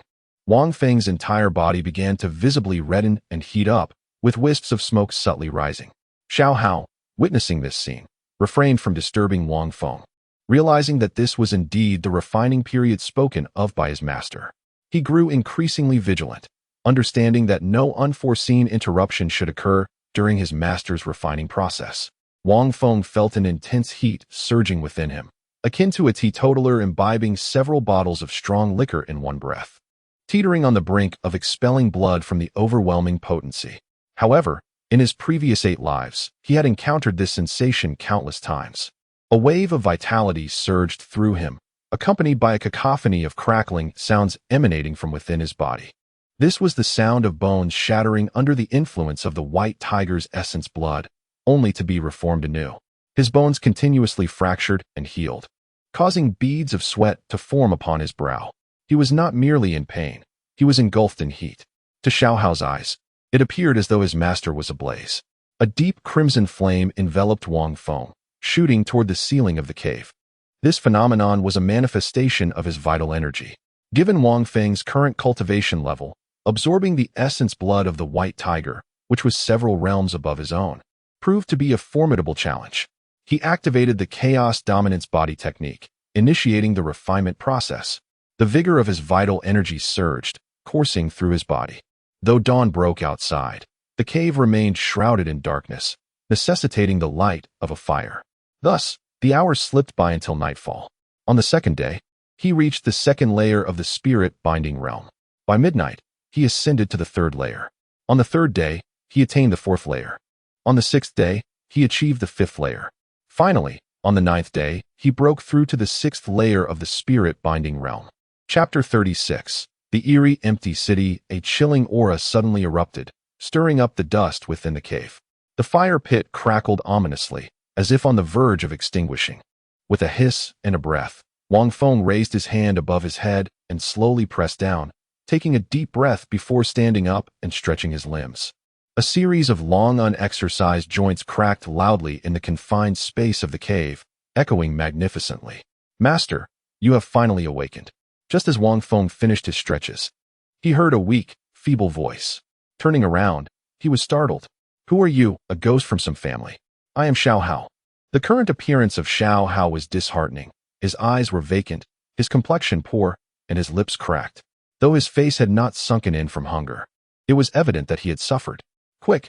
Wang Feng's entire body began to visibly redden and heat up, with wisps of smoke subtly rising. Xiao Hao, witnessing this scene, refrained from disturbing Wang Feng, realizing that this was indeed the refining period spoken of by his master. He grew increasingly vigilant, understanding that no unforeseen interruption should occur during his master's refining process. Wang Feng felt an intense heat surging within him, akin to a teetotaler imbibing several bottles of strong liquor in one breath, teetering on the brink of expelling blood from the overwhelming potency. However, in his previous 8 lives, he had encountered this sensation countless times. A wave of vitality surged through him, accompanied by a cacophony of crackling sounds emanating from within his body. This was the sound of bones shattering under the influence of the white tiger's essence blood, only to be reformed anew. His bones continuously fractured and healed, causing beads of sweat to form upon his brow. He was not merely in pain, he was engulfed in heat. To Xiao Hao's eyes, it appeared as though his master was ablaze. A deep crimson flame enveloped Wang Feng, shooting toward the ceiling of the cave. This phenomenon was a manifestation of his vital energy. Given Wang Feng's current cultivation level, absorbing the essence blood of the white tiger, which was several realms above his own, proved to be a formidable challenge. He activated the Chaos Dominance Body technique, initiating the refinement process. The vigor of his vital energy surged, coursing through his body. Though dawn broke outside, the cave remained shrouded in darkness, necessitating the light of a fire. Thus, the hours slipped by until nightfall. On the second day, he reached the second layer of the spirit-binding realm. By midnight, he ascended to the third layer. On the third day, he attained the fourth layer. On the sixth day, he achieved the fifth layer. Finally, on the ninth day, he broke through to the sixth layer of the spirit-binding realm. Chapter 36. The eerie, empty city. A chilling aura suddenly erupted, stirring up the dust within the cave. The fire pit crackled ominously, as if on the verge of extinguishing. With a hiss and a breath, Wang Feng raised his hand above his head and slowly pressed down, taking a deep breath before standing up and stretching his limbs. A series of long unexercised joints cracked loudly in the confined space of the cave, echoing magnificently. "Master, you have finally awakened." Just as Wang Feng finished his stretches, he heard a weak, feeble voice. Turning around, he was startled. "Who are you, a ghost from some family?" "I am Xiao Hao." The current appearance of Xiao Hao was disheartening. His eyes were vacant, his complexion poor, and his lips cracked. Though his face had not sunken in from hunger, it was evident that he had suffered. Quick,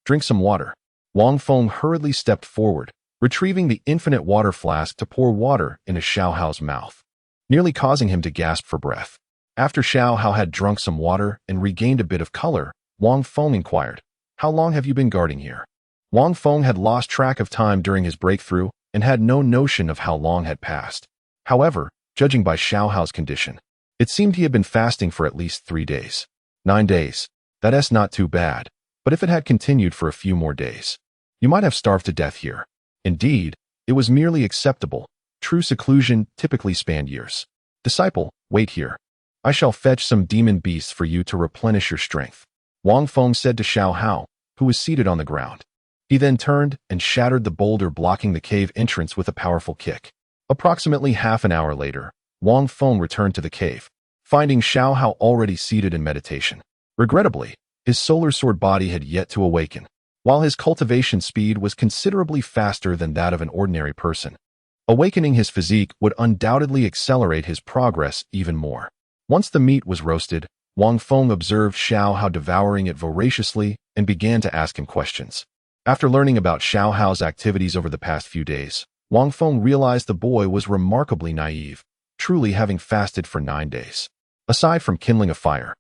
drink some water." Wang Feng hurriedly stepped forward, retrieving the infinite water flask to pour water into Xiao Hao's mouth, nearly causing him to gasp for breath. After Xiao Hao had drunk some water and regained a bit of color, Wang Feng inquired, "How long have you been guarding here?" Wang Feng had lost track of time during his breakthrough and had no notion of how long had passed. However, judging by Xiao Hao's condition, it seemed he had been fasting for at least 3 days. 9 days. That's not too bad, but if it had continued for a few more days, you might have starved to death here. Indeed, it was merely acceptable. True seclusion typically spanned years. "Disciple, wait here. I shall fetch some demon beasts for you to replenish your strength," Wang Feng said to Xiao Hao, who was seated on the ground. He then turned and shattered the boulder blocking the cave entrance with a powerful kick. Approximately half an hour later, Wang Feng returned to the cave, finding Xiao Hao already seated in meditation. Regrettably, his solar sword body had yet to awaken, while his cultivation speed was considerably faster than that of an ordinary person. Awakening his physique would undoubtedly accelerate his progress even more. Once the meat was roasted, Wang Feng observed Xiao Hao devouring it voraciously and began to ask him questions. After learning about Xiao Hao's activities over the past few days, Wang Feng realized the boy was remarkably naive, truly having fasted for 9 days. Aside from kindling a fire,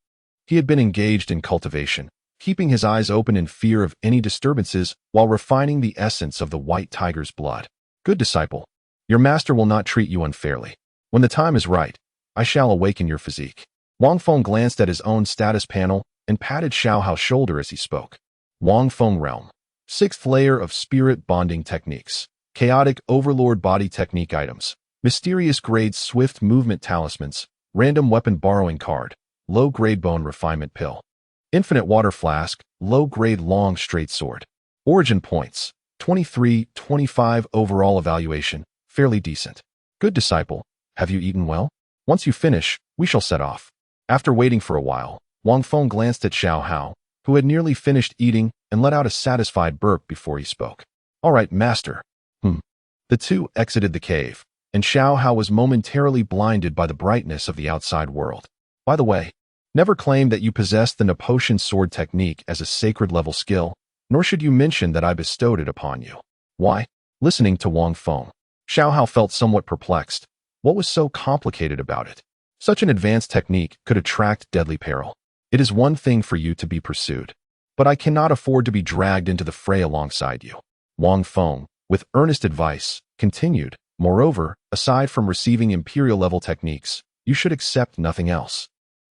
he had been engaged in cultivation, keeping his eyes open in fear of any disturbances while refining the essence of the white tiger's blood. "Good disciple, your master will not treat you unfairly. When the time is right, I shall awaken your physique." Wang Feng glanced at his own status panel and patted Xiao Hao's shoulder as he spoke. Wang Feng Realm. 6th layer of spirit bonding techniques. Chaotic overlord body technique items. Mysterious grade swift movement talismans. Random weapon borrowing card. Low-grade bone refinement pill. Infinite water flask. Low-grade long straight sword. Origin points. 23-25 overall evaluation. Fairly decent. "Good disciple, have you eaten well? Once you finish, we shall set off." After waiting for a while, Wang Feng glanced at Xiao Hao, who had nearly finished eating, and let out a satisfied burp before he spoke. "All right, master." The two exited the cave, and Xiao Hao was momentarily blinded by the brightness of the outside world. "By the way, never claim that you possess the Nepotian sword technique as a sacred-level skill, nor should you mention that I bestowed it upon you." "Why?" Listening to Wang Feng, Xiao Hao felt somewhat perplexed. What was so complicated about it? Such an advanced technique could attract deadly peril. "It is one thing for you to be pursued, but I cannot afford to be dragged into the fray alongside you." Wang Feng, with earnest advice, continued, "Moreover, aside from receiving imperial-level techniques, you should accept nothing else.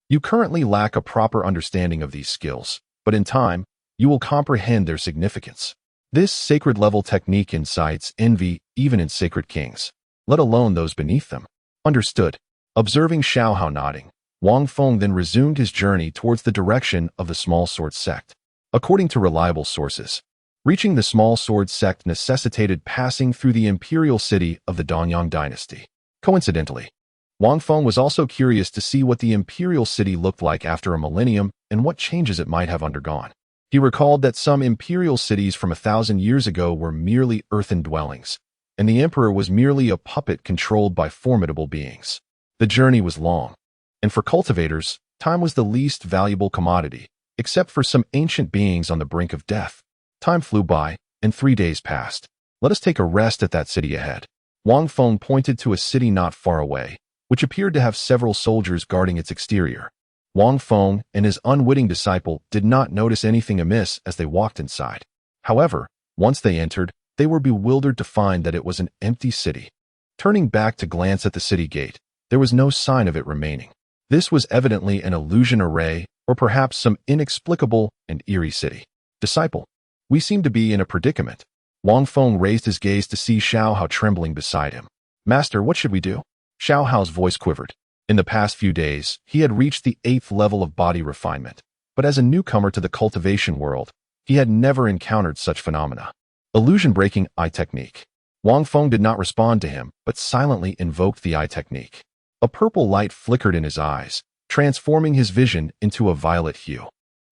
You currently lack a proper understanding of these skills, but in time, you will comprehend their significance. This sacred-level technique incites envy even in sacred kings, let alone those beneath them." "Understood." Observing Xiao Hao nodding, Wang Feng then resumed his journey towards the direction of the small sword sect. According to reliable sources, reaching the small sword sect necessitated passing through the imperial city of the Danyang dynasty. Coincidentally, Wang Feng was also curious to see what the imperial city looked like after a millennium and what changes it might have undergone. He recalled that some imperial cities from 1,000 years ago were merely earthen dwellings, and the emperor was merely a puppet controlled by formidable beings. The journey was long, and for cultivators, time was the least valuable commodity, except for some ancient beings on the brink of death. Time flew by, and 3 days passed. "Let us take a rest at that city ahead." Wang Feng pointed to a city not far away, which appeared to have several soldiers guarding its exterior. Wang Feng and his unwitting disciple did not notice anything amiss as they walked inside. However, once they entered, they were bewildered to find that it was an empty city. Turning back to glance at the city gate, there was no sign of it remaining. This was evidently an illusion array, or perhaps some inexplicable and eerie city. "Disciple, we seem to be in a predicament." Wang Feng raised his gaze to see Xiao Hao trembling beside him. "Master, what should we do?" Xiao Hao's voice quivered. In the past few days, he had reached the 8th level of body refinement, but as a newcomer to the cultivation world, he had never encountered such phenomena. Illusion-breaking eye technique. Wang Feng did not respond to him, but silently invoked the eye technique. A purple light flickered in his eyes, transforming his vision into a violet hue.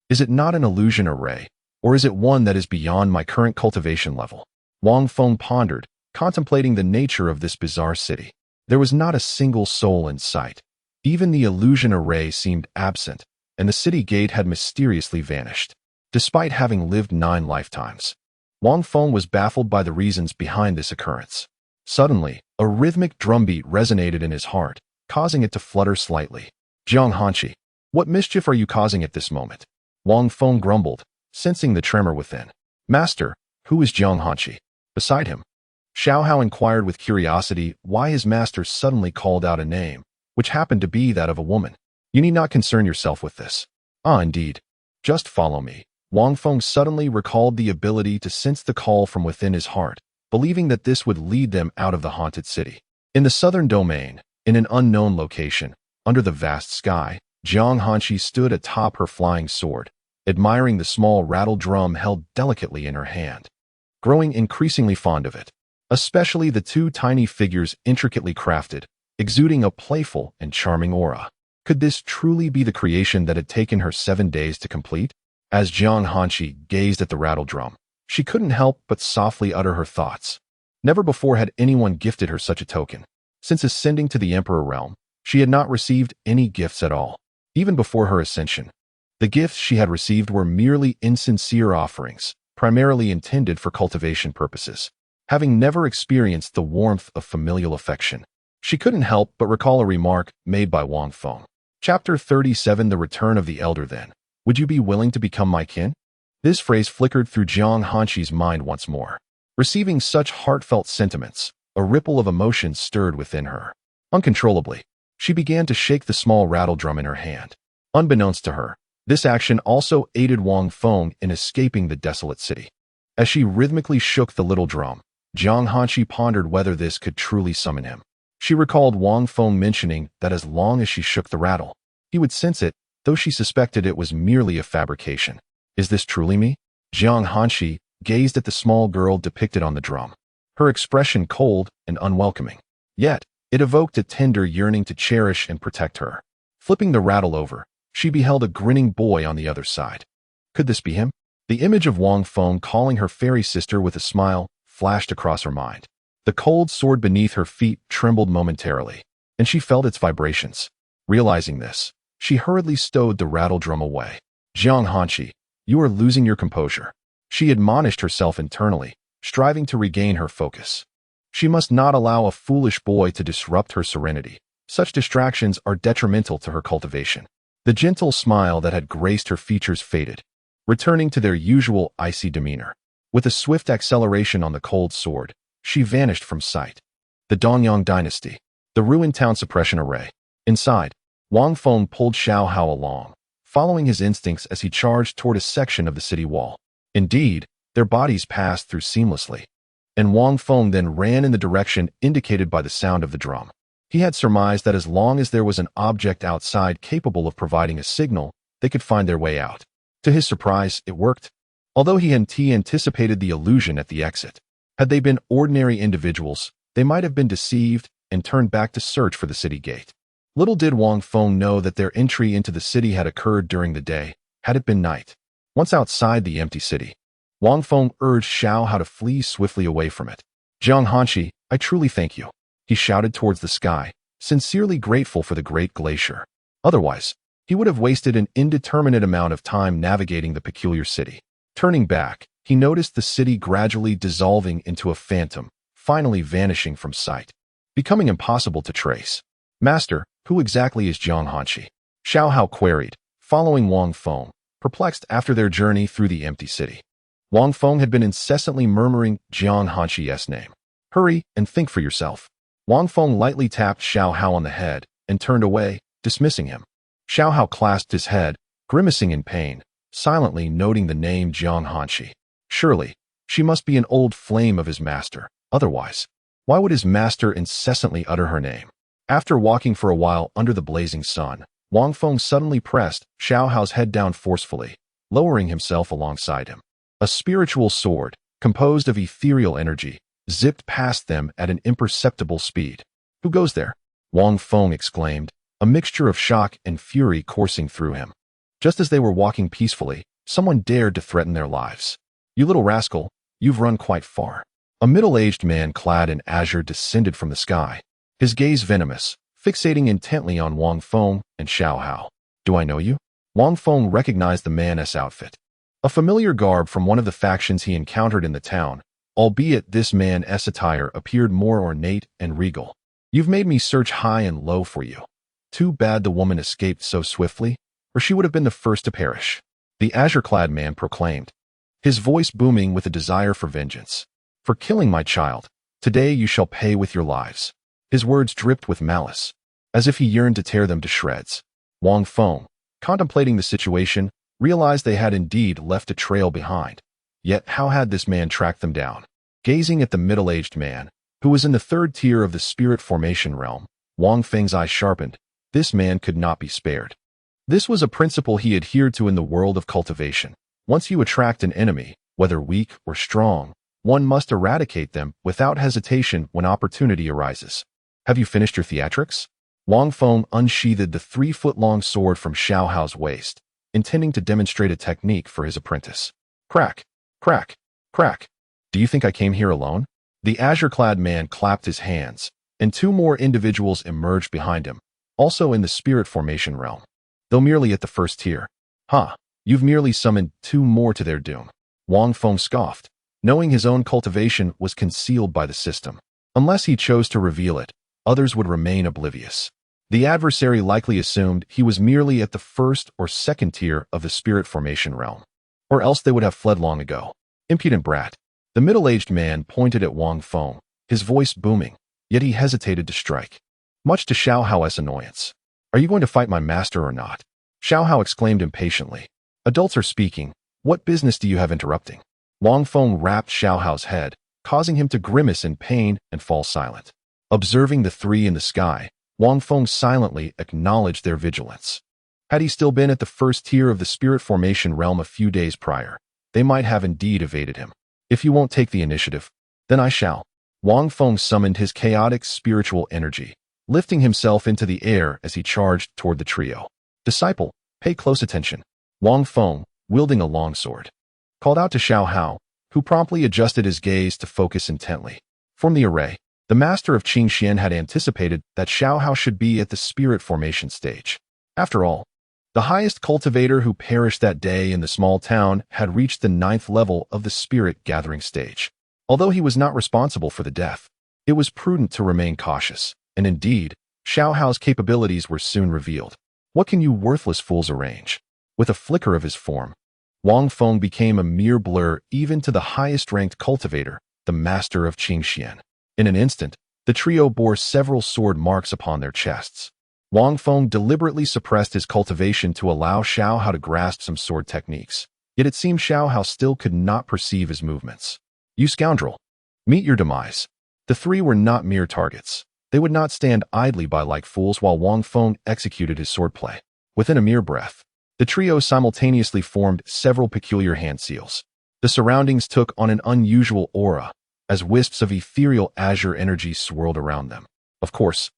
"Is it not an illusion array, or is it one that is beyond my current cultivation level?" Wang Feng pondered, contemplating the nature of this bizarre city. There was not a single soul in sight. Even the illusion array seemed absent, and the city gate had mysteriously vanished. Despite having lived 9 lifetimes, Wang Feng was baffled by the reasons behind this occurrence. Suddenly, a rhythmic drumbeat resonated in his heart, causing it to flutter slightly. "Jiang Hanqi, what mischief are you causing at this moment?" Wang Feng grumbled, sensing the tremor within. "Master, who is Jiang Hanqi?" Beside him, Xiao Hao inquired with curiosity why his master suddenly called out a name, which happened to be that of a woman. "You need not concern yourself with this." "Ah, indeed. Just follow me." Wang Feng suddenly recalled the ability to sense the call from within his heart, believing that this would lead them out of the haunted city. In the southern domain, in an unknown location, under the vast sky, Jiang Hanqi stood atop her flying sword, admiring the small rattle drum held delicately in her hand, growing increasingly fond of it, especially the 2 tiny figures intricately crafted, exuding a playful and charming aura. Could this truly be the creation that had taken her 7 days to complete? As Jiang Hanqi gazed at the rattle drum, she couldn't help but softly utter her thoughts. Never before had anyone gifted her such a token. Since ascending to the Emperor realm, she had not received any gifts at all. Even before her ascension, the gifts she had received were merely insincere offerings, primarily intended for cultivation purposes. Having never experienced the warmth of familial affection, she couldn't help but recall a remark made by Wang Feng. Chapter 37 The Return of the Elder Then. "Would you be willing to become my kin?" This phrase flickered through Jiang Hanqi's mind once more. Receiving such heartfelt sentiments, a ripple of emotion stirred within her. Uncontrollably, she began to shake the small rattle drum in her hand. Unbeknownst to her, this action also aided Wang Feng in escaping the desolate city. As she rhythmically shook the little drum, Jiang Hanqi pondered whether this could truly summon him. She recalled Wang Feng mentioning that as long as she shook the rattle, he would sense it, though she suspected it was merely a fabrication. "Is this truly me?" Jiang Hanqi gazed at the small girl depicted on the drum, her expression cold and unwelcoming. Yet, it evoked a tender yearning to cherish and protect her. Flipping the rattle over, she beheld a grinning boy on the other side. Could this be him? The image of Wang Feng calling her fairy sister with a smile flashed across her mind. The cold sword beneath her feet trembled momentarily, and she felt its vibrations. Realizing this, she hurriedly stowed the rattle drum away. Jiang Hanqi, you are losing your composure. She admonished herself internally, striving to regain her focus. She must not allow a foolish boy to disrupt her serenity. Such distractions are detrimental to her cultivation. The gentle smile that had graced her features faded, returning to their usual icy demeanor. With a swift acceleration on the cold sword, she vanished from sight. The Dongyang dynasty. The ruined town suppression array. Inside, Wang Feng pulled Xiao Hao along, following his instincts as he charged toward a section of the city wall. Indeed, their bodies passed through seamlessly, and Wang Feng then ran in the direction indicated by the sound of the drum. He had surmised that as long as there was an object outside capable of providing a signal, they could find their way out. To his surprise, it worked. Although he had anticipated the illusion at the exit. Had they been ordinary individuals, they might have been deceived and turned back to search for the city gate. Little did Wang Feng know that their entry into the city had occurred during the day, had it been night. Once outside the empty city, Wang Feng urged Xiao Hao to flee swiftly away from it. Jiang Hanqi, I truly thank you, he shouted towards the sky, sincerely grateful for the great glacier. Otherwise, he would have wasted an indeterminate amount of time navigating the peculiar city. Turning back, he noticed the city gradually dissolving into a phantom, finally vanishing from sight, becoming impossible to trace. Master, who exactly is Jiang Hanqi? Xiao Hao queried, following Wang Feng, perplexed after their journey through the empty city. Wang Feng had been incessantly murmuring Jiang Hanqi's name. Hurry and think for yourself. Wang Feng lightly tapped Xiao Hao on the head and turned away, dismissing him. Xiao Hao clasped his head, grimacing in pain, silently noting the name Jiang Hanqi. Surely, she must be an old flame of his master. Otherwise, why would his master incessantly utter her name? After walking for a while under the blazing sun, Wang Feng suddenly pressed Xiao Hao's head down forcefully, lowering himself alongside him. A spiritual sword, composed of ethereal energy, zipped past them at an imperceptible speed. Who goes there? Wang Feng exclaimed, a mixture of shock and fury coursing through him. Just as they were walking peacefully, someone dared to threaten their lives. You little rascal, you've run quite far. A middle-aged man clad in azure descended from the sky, his gaze venomous, fixating intently on Wang Feng and Xiao Hao. Do I know you? Wang Feng recognized the man's outfit. A familiar garb from one of the factions he encountered in the town, albeit this man's attire appeared more ornate and regal. You've made me search high and low for you. Too bad the woman escaped so swiftly, or she would have been the first to perish. The azure-clad man proclaimed, his voice booming with a desire for vengeance. For killing my child, today you shall pay with your lives. His words dripped with malice, as if he yearned to tear them to shreds. Wang Feng, contemplating the situation, realized they had indeed left a trail behind. Yet how had this man tracked them down? Gazing at the middle-aged man, who was in the third tier of the spirit formation realm, Wang Feng's eyes sharpened. This man could not be spared. This was a principle he adhered to in the world of cultivation. Once you attract an enemy, whether weak or strong, one must eradicate them without hesitation when opportunity arises. Have you finished your theatrics? Wang Feng unsheathed the 3-foot-long sword from Xiao Hao's waist, intending to demonstrate a technique for his apprentice. Crack, crack, crack. Do you think I came here alone? The azure-clad man clapped his hands, and 2 more individuals emerged behind him, also in the spirit formation realm, though merely at the first tier. You've merely summoned 2 more to their doom. Wang Feng scoffed, knowing his own cultivation was concealed by the system. Unless he chose to reveal it, others would remain oblivious. The adversary likely assumed he was merely at the first or second tier of the spirit formation realm, or else they would have fled long ago. Impudent brat. The middle-aged man pointed at Wang Feng, his voice booming, yet he hesitated to strike, much to Xiao Hao's annoyance. Are you going to fight my master or not? Xiao Hao exclaimed impatiently. Adults are speaking. What business do you have interrupting? Wang Feng rapped Xiao Hao's head, causing him to grimace in pain and fall silent. Observing the 3 in the sky, Wang Feng silently acknowledged their vigilance. Had he still been at the first tier of the spirit formation realm a few days prior, they might have indeed evaded him. If you won't take the initiative, then I shall. Wang Feng summoned his chaotic spiritual energy, lifting himself into the air as he charged toward the trio. "Disciple, pay close attention." Wang Feng, wielding a longsword, called out to Xiao Hao, who promptly adjusted his gaze to focus intently. From the array, the master of Qingxian had anticipated that Xiao Hao should be at the spirit formation stage. After all, the highest cultivator who perished that day in the small town had reached the 9th level of the spirit gathering stage. Although he was not responsible for the death, it was prudent to remain cautious, and indeed, Xiao Hao's capabilities were soon revealed. What can you worthless fools arrange? With a flicker of his form, Wang Feng became a mere blur even to the highest-ranked cultivator, the master of Qingxian. In an instant, the trio bore several sword marks upon their chests. Wang Feng deliberately suppressed his cultivation to allow Xiao Hao to grasp some sword techniques, yet it seemed Xiao Hao still could not perceive his movements. "You scoundrel! Meet your demise." The three were not mere targets. They would not stand idly by like fools while Wang Feng executed his swordplay. Within a mere breath, the trio simultaneously formed several peculiar hand seals. The surroundings took on an unusual aura, as wisps of ethereal azure energy swirled around them. Of course,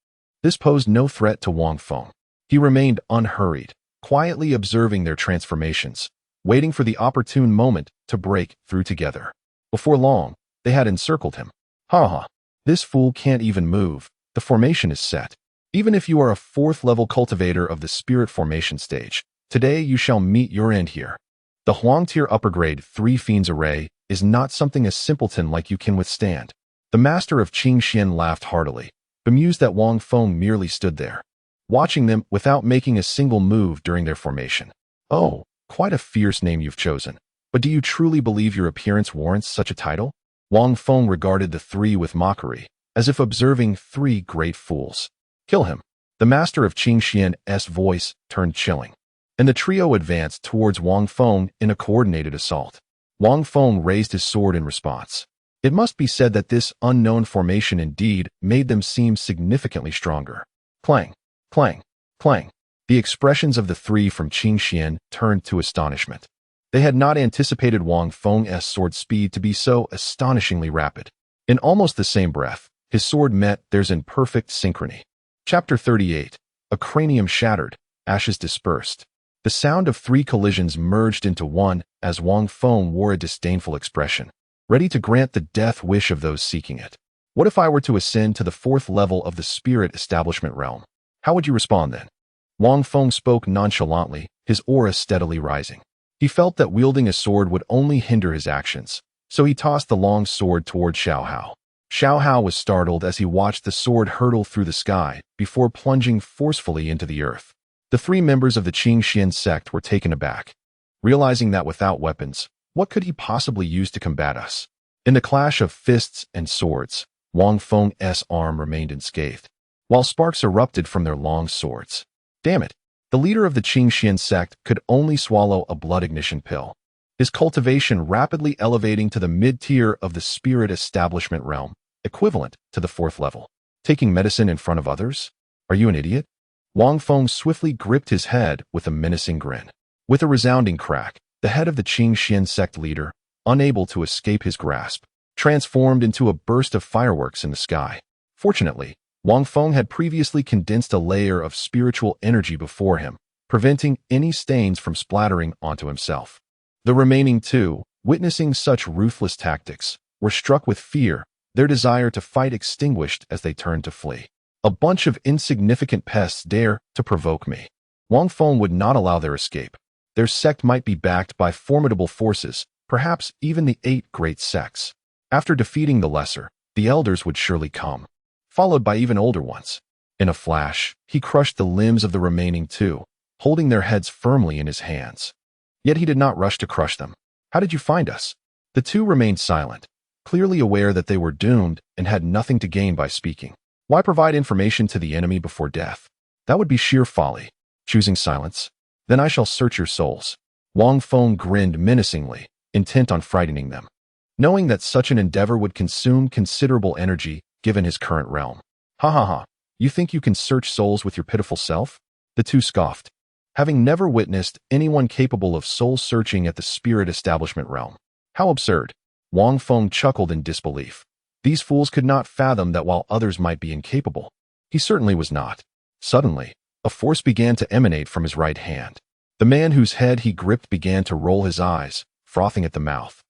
this posed no threat to Wang Feng. He remained unhurried, quietly observing their transformations, waiting for the opportune moment to break through together. Before long, they had encircled him. "Ha ha, this fool can't even move. The formation is set. Even if you are a 4th-level cultivator of the spirit formation stage, today you shall meet your end here." The Huang-tier upper-grade 3 Fiends array is not something a simpleton like you can withstand. The master of Qingxian laughed heartily, bemused that Wang Feng merely stood there, watching them without making a single move during their formation. "Oh, quite a fierce name you've chosen. But do you truly believe your appearance warrants such a title?" Wang Feng regarded the three with mockery, as if observing 3 great fools. "Kill him." The master of Qingxian's voice turned chilling, and the trio advanced towards Wang Feng in a coordinated assault. Wang Feng raised his sword in response. It must be said that this unknown formation indeed made them seem significantly stronger. Clang, clang, clang. The expressions of the 3 from Qingxian turned to astonishment. They had not anticipated Wang Feng's sword speed to be so astonishingly rapid. In almost the same breath, his sword met theirs in perfect synchrony. Chapter 38. A cranium shattered, ashes dispersed. The sound of 3 collisions merged into one as Wang Feng wore a disdainful expression, ready to grant the death wish of those seeking it. "What if I were to ascend to the 4th level of the spirit establishment realm? How would you respond then?" Wang Feng spoke nonchalantly, his aura steadily rising. He felt that wielding a sword would only hinder his actions, so he tossed the long sword toward Xiao Hao. Xiao Hao was startled as he watched the sword hurtle through the sky before plunging forcefully into the earth. The 3 members of the Qingxian sect were taken aback, realizing that without weapons, what could he possibly use to combat us? In the clash of fists and swords, Wang Feng's arm remained unscathed, while sparks erupted from their long swords. Damn it! The leader of the Qingxian sect could only swallow a blood ignition pill, his cultivation rapidly elevating to the mid-tier of the spirit establishment realm, equivalent to the 4th level. Taking medicine in front of others? Are you an idiot? Wang Feng swiftly gripped his head with a menacing grin. With a resounding crack, the head of the Qingxian sect leader, unable to escape his grasp, transformed into a burst of fireworks in the sky. Fortunately, Wang Feng had previously condensed a layer of spiritual energy before him, preventing any stains from splattering onto himself. The remaining 2, witnessing such ruthless tactics, were struck with fear, their desire to fight extinguished as they turned to flee. "A bunch of insignificant pests dare to provoke me." Wang Feng would not allow their escape. Their sect might be backed by formidable forces, perhaps even the 8 great sects. After defeating the lesser, the elders would surely come, followed by even older ones. In a flash, he crushed the limbs of the remaining 2, holding their heads firmly in his hands. Yet he did not rush to crush them. "How did you find us?" The 2 remained silent, clearly aware that they were doomed and had nothing to gain by speaking. Why provide information to the enemy before death? That would be sheer folly. Choosing silence? Then I shall search your souls. Wang Feng grinned menacingly, intent on frightening them, knowing that such an endeavor would consume considerable energy given his current realm. "Ha ha ha, you think you can search souls with your pitiful self?" The 2 scoffed, having never witnessed anyone capable of soul-searching at the spirit establishment realm. How absurd! Wang Feng chuckled in disbelief. These fools could not fathom that while others might be incapable, He certainly was not. Suddenly, a force began to emanate from his right hand. The man whose head he gripped began to roll his eyes, frothing at the mouth,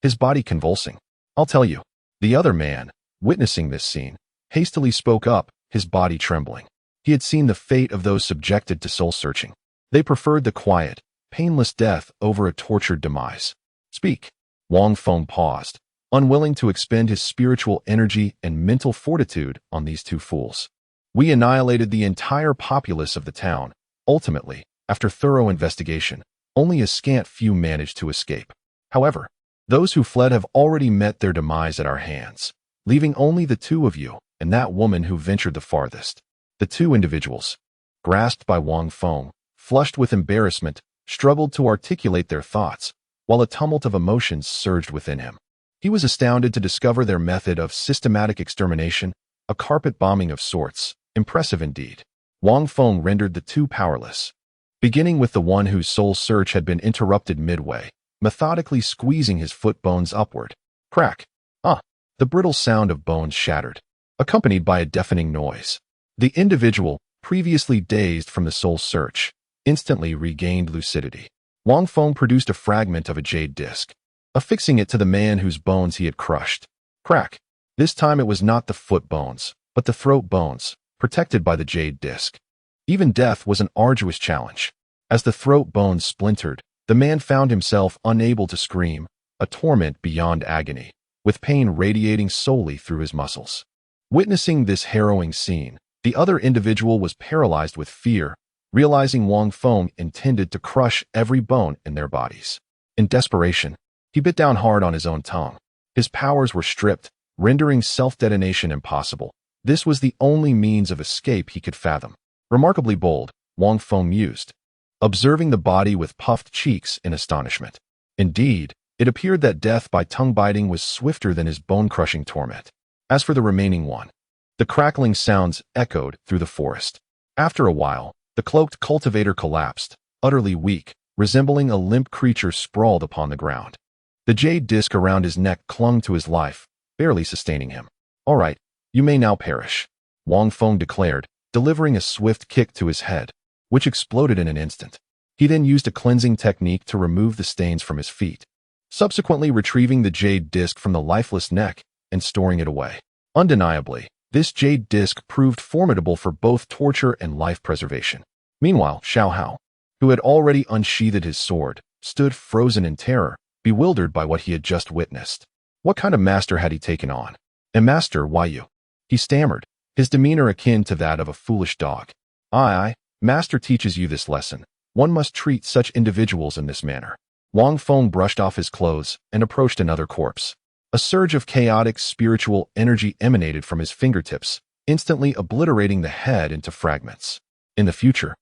his body convulsing. I'll tell you. The other man, witnessing this scene, hastily spoke up, his body trembling. He had seen the fate of those subjected to soul-searching. They preferred the quiet, painless death over a tortured demise. Speak. Wang Feng paused, unwilling to expend his spiritual energy and mental fortitude on these two fools. We annihilated the entire populace of the town. Ultimately, after thorough investigation, only a scant few managed to escape. However, those who fled have already met their demise at our hands, leaving only the two of you and that woman who ventured the farthest. The two individuals, grasped by Wang Feng, flushed with embarrassment, struggled to articulate their thoughts, while a tumult of emotions surged within him. He was astounded to discover their method of systematic extermination, a carpet bombing of sorts, impressive indeed. Wang Feng rendered the two powerless, beginning with the one whose soul search had been interrupted midway, methodically squeezing his foot bones upward. Crack! The brittle sound of bones shattered, accompanied by a deafening noise. The individual, previously dazed from the soul search, instantly regained lucidity. Wang Feng produced a fragment of a jade disc, affixing it to the man whose bones he had crushed. Crack! This time it was not the foot bones, but the throat bones, protected by the jade disc. Even death was an arduous challenge. As the throat bones splintered, the man found himself unable to scream, a torment beyond agony, with pain radiating solely through his muscles. Witnessing this harrowing scene, the other individual was paralyzed with fear, realizing Wang Feng intended to crush every bone in their bodies. In desperation, he bit down hard on his own tongue. His powers were stripped, rendering self-detonation impossible. This was the only means of escape he could fathom. Remarkably bold, Wang Feng mused, observing the body with puffed cheeks in astonishment. Indeed, it appeared that death by tongue-biting was swifter than his bone-crushing torment. As for the remaining one, the crackling sounds echoed through the forest. After a while, the cloaked cultivator collapsed, utterly weak, resembling a limp creature sprawled upon the ground. The jade disc around his neck clung to his life, barely sustaining him. All right, you may now perish, Wang Feng declared, delivering a swift kick to his head, which exploded in an instant. He then used a cleansing technique to remove the stains from his feet, subsequently retrieving the jade disc from the lifeless neck and storing it away. Undeniably, this jade disc proved formidable for both torture and life preservation. Meanwhile, Xiao Hao, who had already unsheathed his sword, stood frozen in terror, bewildered by what he had just witnessed. What kind of master had he taken on? A master, why you? He stammered, his demeanor akin to that of a foolish dog. Aye, master teaches you this lesson. One must treat such individuals in this manner. Wang Feng brushed off his clothes and approached another corpse. A surge of chaotic spiritual energy emanated from his fingertips, instantly obliterating the head into fragments. In the future,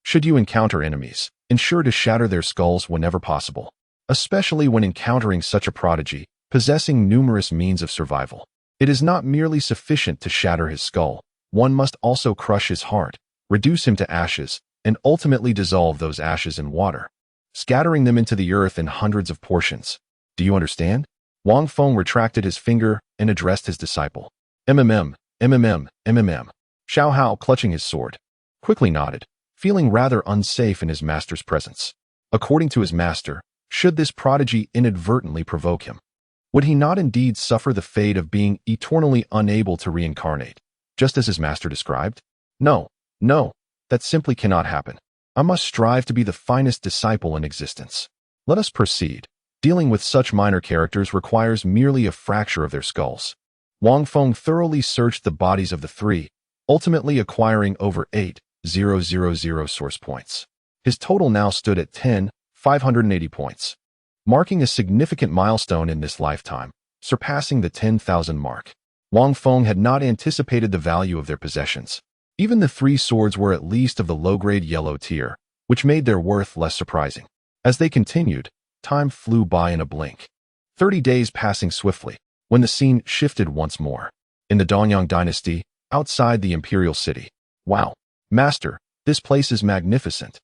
should you encounter enemies, ensure to shatter their skulls whenever possible, especially when encountering such a prodigy, possessing numerous means of survival. It is not merely sufficient to shatter his skull, one must also crush his heart, reduce him to ashes, and ultimately dissolve those ashes in water, scattering them into the earth in hundreds of portions. Do you understand? Wang Feng retracted his finger and addressed his disciple. Xiao Hao, clutching his sword, quickly nodded, feeling rather unsafe in his master's presence. According to his master, should this prodigy inadvertently provoke him, would he not indeed suffer the fate of being eternally unable to reincarnate, just as his master described? No, that simply cannot happen. I must strive to be the finest disciple in existence. Let us proceed. Dealing with such minor characters requires merely a fracture of their skulls. Wang Feng thoroughly searched the bodies of the three, ultimately acquiring over 8,000 source points. His total now stood at 10,580 points, marking a significant milestone in this lifetime, surpassing the 10,000 mark. Wang Feng had not anticipated the value of their possessions. Even the three swords were at least of the low-grade yellow tier, which made their worth less surprising. As they continued, time flew by in a blink. 30 days passing swiftly, when the scene shifted once more. In the Donyang dynasty, outside the imperial city. Wow, master, this place is magnificent,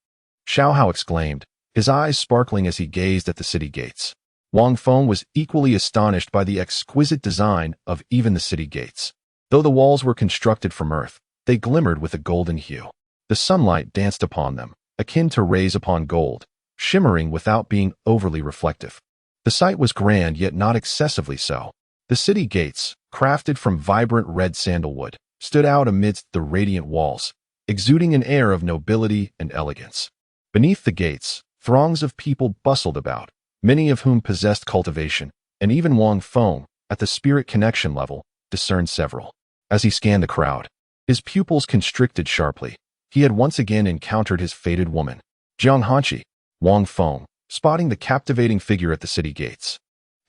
Xiao Hao exclaimed, his eyes sparkling as he gazed at the city gates. Wang Feng was equally astonished by the exquisite design of even the city gates. Though the walls were constructed from earth, They glimmered with a golden hue. The sunlight danced upon them, akin to rays upon gold, shimmering without being overly reflective. The sight was grand, yet not excessively so. The city gates, crafted from vibrant red sandalwood, stood out amidst the radiant walls, exuding an air of nobility and elegance. Beneath the gates, throngs of people bustled about, many of whom possessed cultivation, and even Wang Feng, at the spirit connection level, discerned several. As he scanned the crowd, his pupils constricted sharply. He had once again encountered his fated woman, Jiang Hanqi. Wang Feng, spotting the captivating figure at the city gates,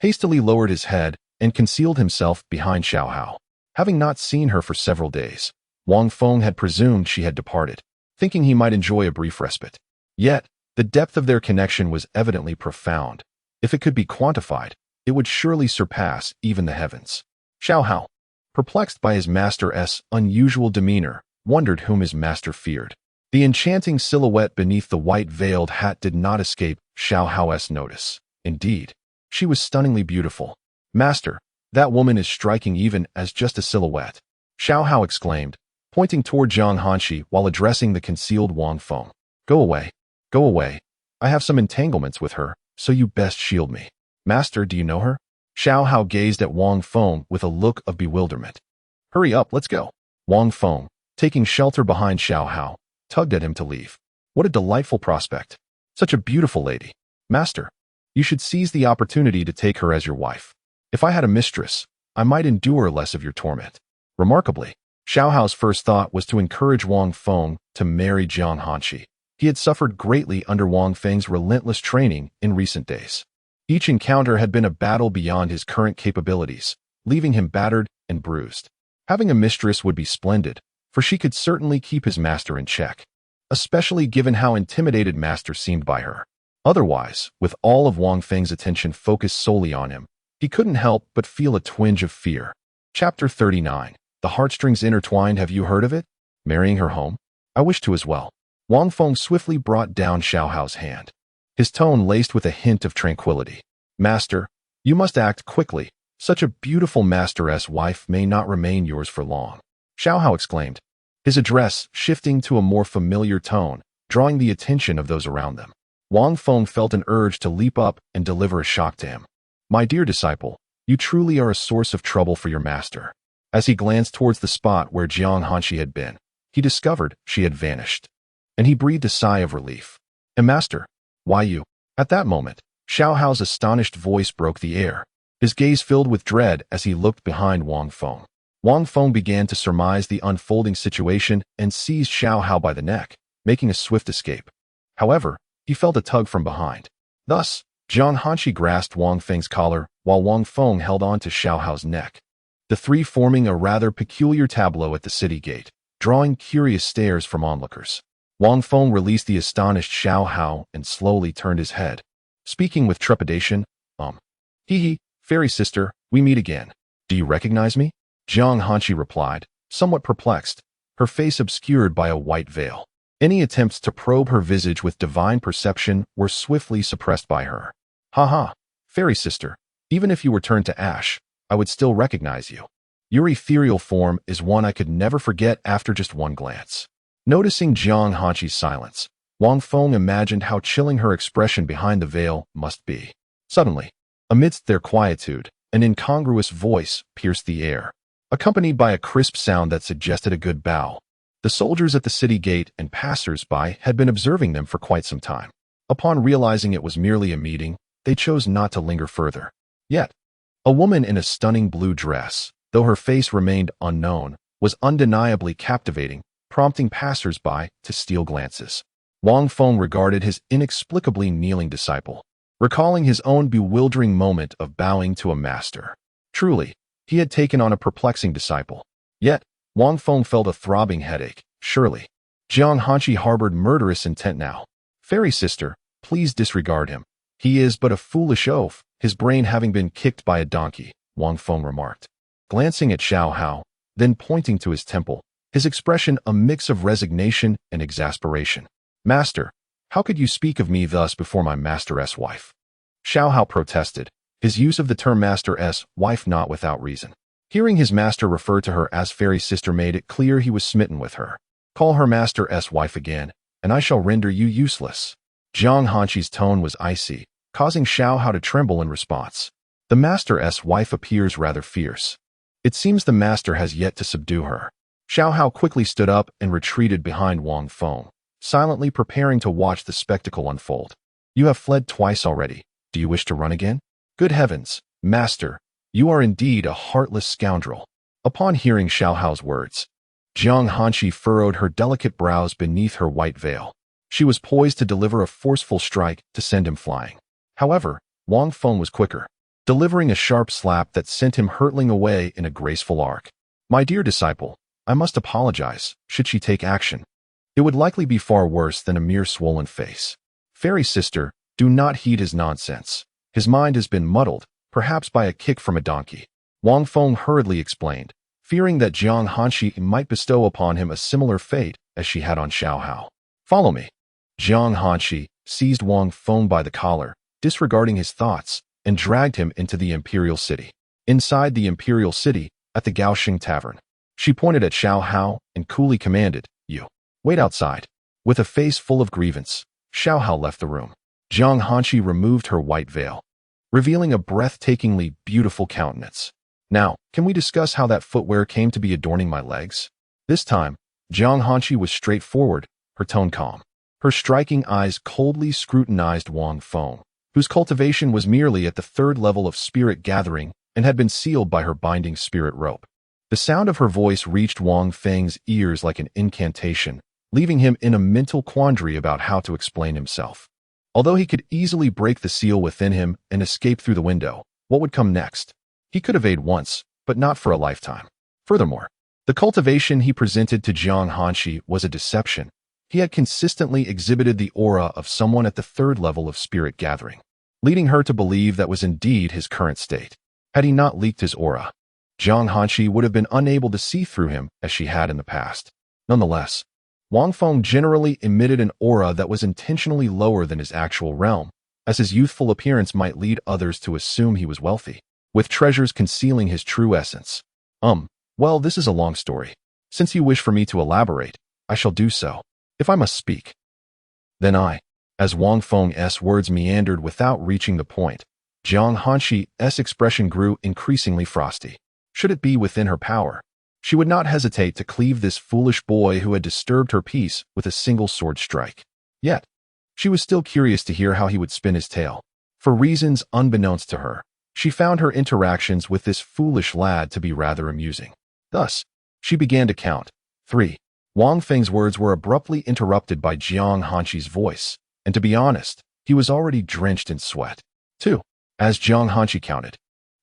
hastily lowered his head and concealed himself behind Xiao Hao. Having not seen her for several days, Wang Feng had presumed she had departed, thinking he might enjoy a brief respite. Yet, the depth of their connection was evidently profound. If it could be quantified, it would surely surpass even the heavens. Xiao Hao, perplexed by his master's unusual demeanor, wondered whom his master feared. The enchanting silhouette beneath the white-veiled hat did not escape Xiao Hao's notice. Indeed, she was stunningly beautiful. "Master, that woman is striking even as just a silhouette," Xiao Hao exclaimed, pointing toward Jiang Hanqi while addressing the concealed Wang Feng. Go away. Go away. I have some entanglements with her, so you best shield me." "Master, do you know her?" Xiao Hao gazed at Wang Feng with a look of bewilderment. "Hurry up, let's go." Wang Feng, taking shelter behind Xiao Hao, tugged at him to leave. What a delightful prospect. Such a beautiful lady. "Master, you should seize the opportunity to take her as your wife. If I had a mistress, I might endure less of your torment." Remarkably, Xiao Hao's first thought was to encourage Wang Feng to marry Jiang Hanqi. He had suffered greatly under Wang Feng's relentless training in recent days. Each encounter had been a battle beyond his current capabilities, leaving him battered and bruised. Having a mistress would be splendid, for she could certainly keep his master in check, especially given how intimidated master seemed by her. Otherwise, with all of Wang Feng's attention focused solely on him, he couldn't help but feel a twinge of fear. Chapter 39. The Heartstrings Intertwined. Have you heard of it? Marrying her home? I wish to as well. Wang Feng swiftly brought down Xiao Hao's hand, his tone laced with a hint of tranquility. "Master, you must act quickly. Such a beautiful master's wife may not remain yours for long," Xiao Hao exclaimed, his address shifting to a more familiar tone, drawing the attention of those around them. Wang Feng felt an urge to leap up and deliver a shock to him. "My dear disciple, you truly are a source of trouble for your master." As he glanced towards the spot where Jiang Hanqi had been, he discovered she had vanished, and he breathed a sigh of relief. "Master, why you?" At that moment, Xiao Hao's astonished voice broke the air, his gaze filled with dread as he looked behind Wang Feng. Wang Feng began to surmise the unfolding situation and seized Xiao Hao by the neck, making a swift escape. However, he felt a tug from behind. Thus, Jiang Hanqi grasped Wang Feng's collar while Wang Feng held on to Xiao Hao's neck, the three forming a rather peculiar tableau at the city gate, drawing curious stares from onlookers. Wang Feng released the astonished Xiao Hao and slowly turned his head, speaking with trepidation. Hee, fairy sister, we meet again. Do you recognize me?" Jiang Hanqi replied, somewhat perplexed, her face obscured by a white veil. Any attempts to probe her visage with divine perception were swiftly suppressed by her. "Ha, fairy sister, even if you were turned to ash, I would still recognize you. Your ethereal form is one I could never forget after just one glance." Noticing Jiang Hanqi's silence, Wang Feng imagined how chilling her expression behind the veil must be. Suddenly, amidst their quietude, an incongruous voice pierced the air, accompanied by a crisp sound that suggested a good bow. The soldiers at the city gate and passers-by had been observing them for quite some time. Upon realizing it was merely a meeting, they chose not to linger further. Yet, a woman in a stunning blue dress, though her face remained unknown, was undeniably captivating, prompting passers-by to steal glances. Wang Feng regarded his inexplicably kneeling disciple, recalling his own bewildering moment of bowing to a master. Truly, he had taken on a perplexing disciple. Yet, Wang Feng felt a throbbing headache. Surely, Jiang Hanqi harbored murderous intent now. "Fairy sister, please disregard him. He is but a foolish oaf, his brain having been kicked by a donkey," Wang Feng remarked, glancing at Xiao Hao, then pointing to his temple, his expression a mix of resignation and exasperation. "Master, how could you speak of me thus before my master's wife?" Xiao Hao protested, his use of the term master's wife not without reason. Hearing his master refer to her as fairy sister made it clear he was smitten with her. Call her master's wife again, and I shall render you useless. Jiang Hanqi's tone was icy, causing Xiao Hao to tremble in response. The master's wife appears rather fierce. It seems the master has yet to subdue her. Xiao Hao quickly stood up and retreated behind Wang Feng, silently preparing to watch the spectacle unfold. You have fled twice already. Do you wish to run again? Good heavens, master, you are indeed a heartless scoundrel. Upon hearing Xiao Hao's words, Jiang Hanqi furrowed her delicate brows beneath her white veil. She was poised to deliver a forceful strike to send him flying. However, Wang Feng was quicker, delivering a sharp slap that sent him hurtling away in a graceful arc. My dear disciple, I must apologize, should she take action. It would likely be far worse than a mere swollen face. Fairy sister, do not heed his nonsense. His mind has been muddled, perhaps by a kick from a donkey. Wang Feng hurriedly explained, fearing that Jiang Hanqi might bestow upon him a similar fate as she had on Xiao Hao. Follow me. Jiang Hanqi seized Wang Feng by the collar, disregarding his thoughts, and dragged him into the imperial city. Inside the imperial city, at the Gaoxing Tavern, she pointed at Xiao Hao and coolly commanded, You, wait outside. With a face full of grievance, Xiao Hao left the room. Jiang Hanqi removed her white veil, revealing a breathtakingly beautiful countenance. Now, can we discuss how that footwear came to be adorning my legs? This time, Jiang Hanqi was straightforward, her tone calm. Her striking eyes coldly scrutinized Wang Feng, whose cultivation was merely at the third level of spirit gathering and had been sealed by her binding spirit rope. The sound of her voice reached Wang Feng's ears like an incantation, leaving him in a mental quandary about how to explain himself. Although he could easily break the seal within him and escape through the window, what would come next? He could evade once, but not for a lifetime. Furthermore, the cultivation he presented to Jiang Hanqi was a deception. He had consistently exhibited the aura of someone at the third level of spirit gathering, leading her to believe that was indeed his current state. Had he not leaked his aura, Jiang Hanqi would have been unable to see through him as she had in the past. Nonetheless, Wang Feng generally emitted an aura that was intentionally lower than his actual realm, as his youthful appearance might lead others to assume he was wealthy, with treasures concealing his true essence. Well, this is a long story. Since you wish for me to elaborate, I shall do so. If I must speak, then as Wang Feng's words meandered without reaching the point, Jiang Hanqi's expression grew increasingly frosty. Should it be within her power, she would not hesitate to cleave this foolish boy who had disturbed her peace with a single sword strike. Yet, she was still curious to hear how he would spin his tale. For reasons unbeknownst to her, she found her interactions with this foolish lad to be rather amusing. Thus, she began to count. 3. Wang Feng's words were abruptly interrupted by Jiang Hanqi's voice, and to be honest, he was already drenched in sweat. 2. As Jiang Hanqi counted,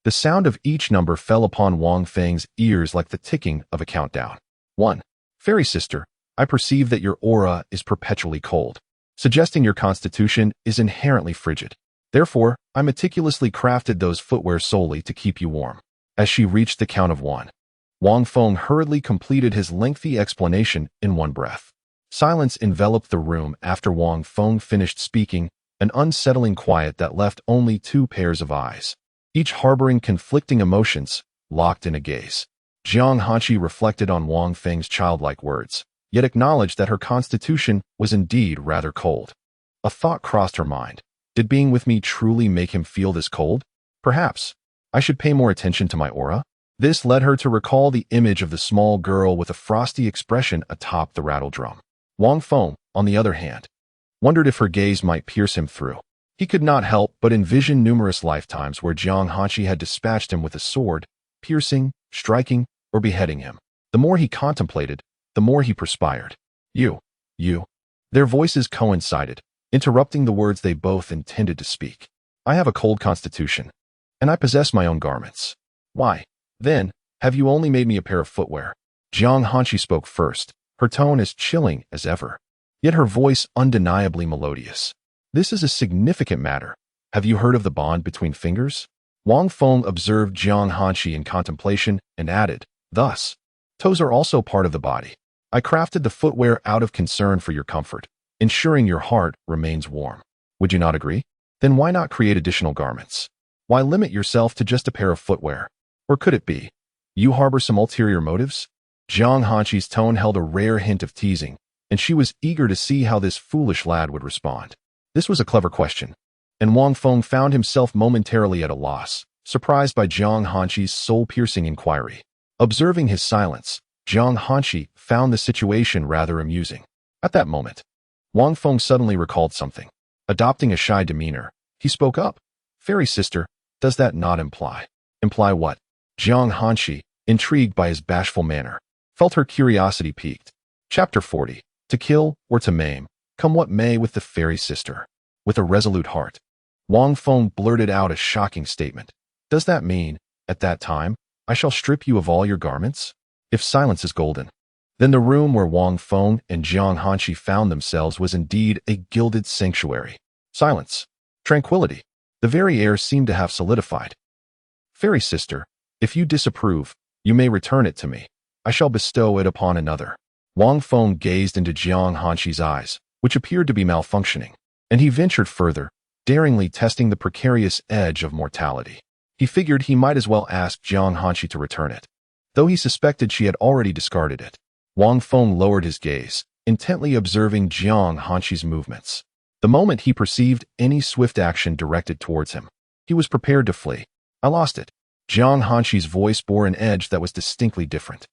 the sound of each number fell upon Wang Feng's ears like the ticking of a countdown. 1. Fairy sister, I perceive that your aura is perpetually cold, suggesting your constitution is inherently frigid. Therefore, I meticulously crafted those footwear solely to keep you warm. As she reached the count of 1, Wang Feng hurriedly completed his lengthy explanation in one breath. Silence enveloped the room after Wang Feng finished speaking, an unsettling quiet that left only 2 pairs of eyes, each harboring conflicting emotions, locked in a gaze. Jiang Hanqi reflected on Wang Feng's childlike words, yet acknowledged that her constitution was indeed rather cold. A thought crossed her mind. Did being with me truly make him feel this cold? Perhaps I should pay more attention to my aura. This led her to recall the image of the small girl with a frosty expression atop the rattle drum. Wang Feng, on the other hand, wondered if her gaze might pierce him through. He could not help but envision numerous lifetimes where Jiang Hanqi had dispatched him with a sword, piercing, striking, or beheading him. The more he contemplated, the more he perspired. You. Their voices coincided, interrupting the words they both intended to speak. I have a cold constitution, and I possess my own garments. Why, then, have you only made me a pair of footwear? Jiang Hanqi spoke first, her tone as chilling as ever, yet her voice undeniably melodious. This is a significant matter. Have you heard of the bond between fingers? Wang Feng observed Jiang Hanqi in contemplation and added, Thus, toes are also part of the body. I crafted the footwear out of concern for your comfort, ensuring your heart remains warm. Would you not agree? Then why not create additional garments? Why limit yourself to just a pair of footwear? Or could it be You harbor some ulterior motives? Jiang Hanqi's tone held a rare hint of teasing, and she was eager to see how this foolish lad would respond. This was a clever question, and Wang Feng found himself momentarily at a loss, surprised by Jiang Hanqi's soul-piercing inquiry. Observing his silence, Jiang Hanqi found the situation rather amusing. At that moment, Wang Feng suddenly recalled something. Adopting a shy demeanor, he spoke up. Fairy sister, does that not imply? Imply what? Jiang Hanqi, intrigued by his bashful manner, felt her curiosity piqued. Chapter 40. To kill or to maim, come what may with the fairy sister. With a resolute heart, Wang Feng blurted out a shocking statement. Does that mean, at that time, I shall strip you of all your garments? If silence is golden, then the room where Wang Feng and Jiang Hanqi found themselves was indeed a gilded sanctuary. Silence. Tranquility. The very air seemed to have solidified. Fairy sister, if you disapprove, you may return it to me. I shall bestow it upon another. Wang Feng gazed into Jiang Hanqi's eyes, which appeared to be malfunctioning, and he ventured further, daringly testing the precarious edge of mortality. He figured he might as well ask Jiang Hanqi to return it, though he suspected she had already discarded it. Wang Feng lowered his gaze, intently observing Jiang Hanqi's movements. The moment he perceived any swift action directed towards him, he was prepared to flee. I lost it. Jiang Hanqi's voice bore an edge that was distinctly different,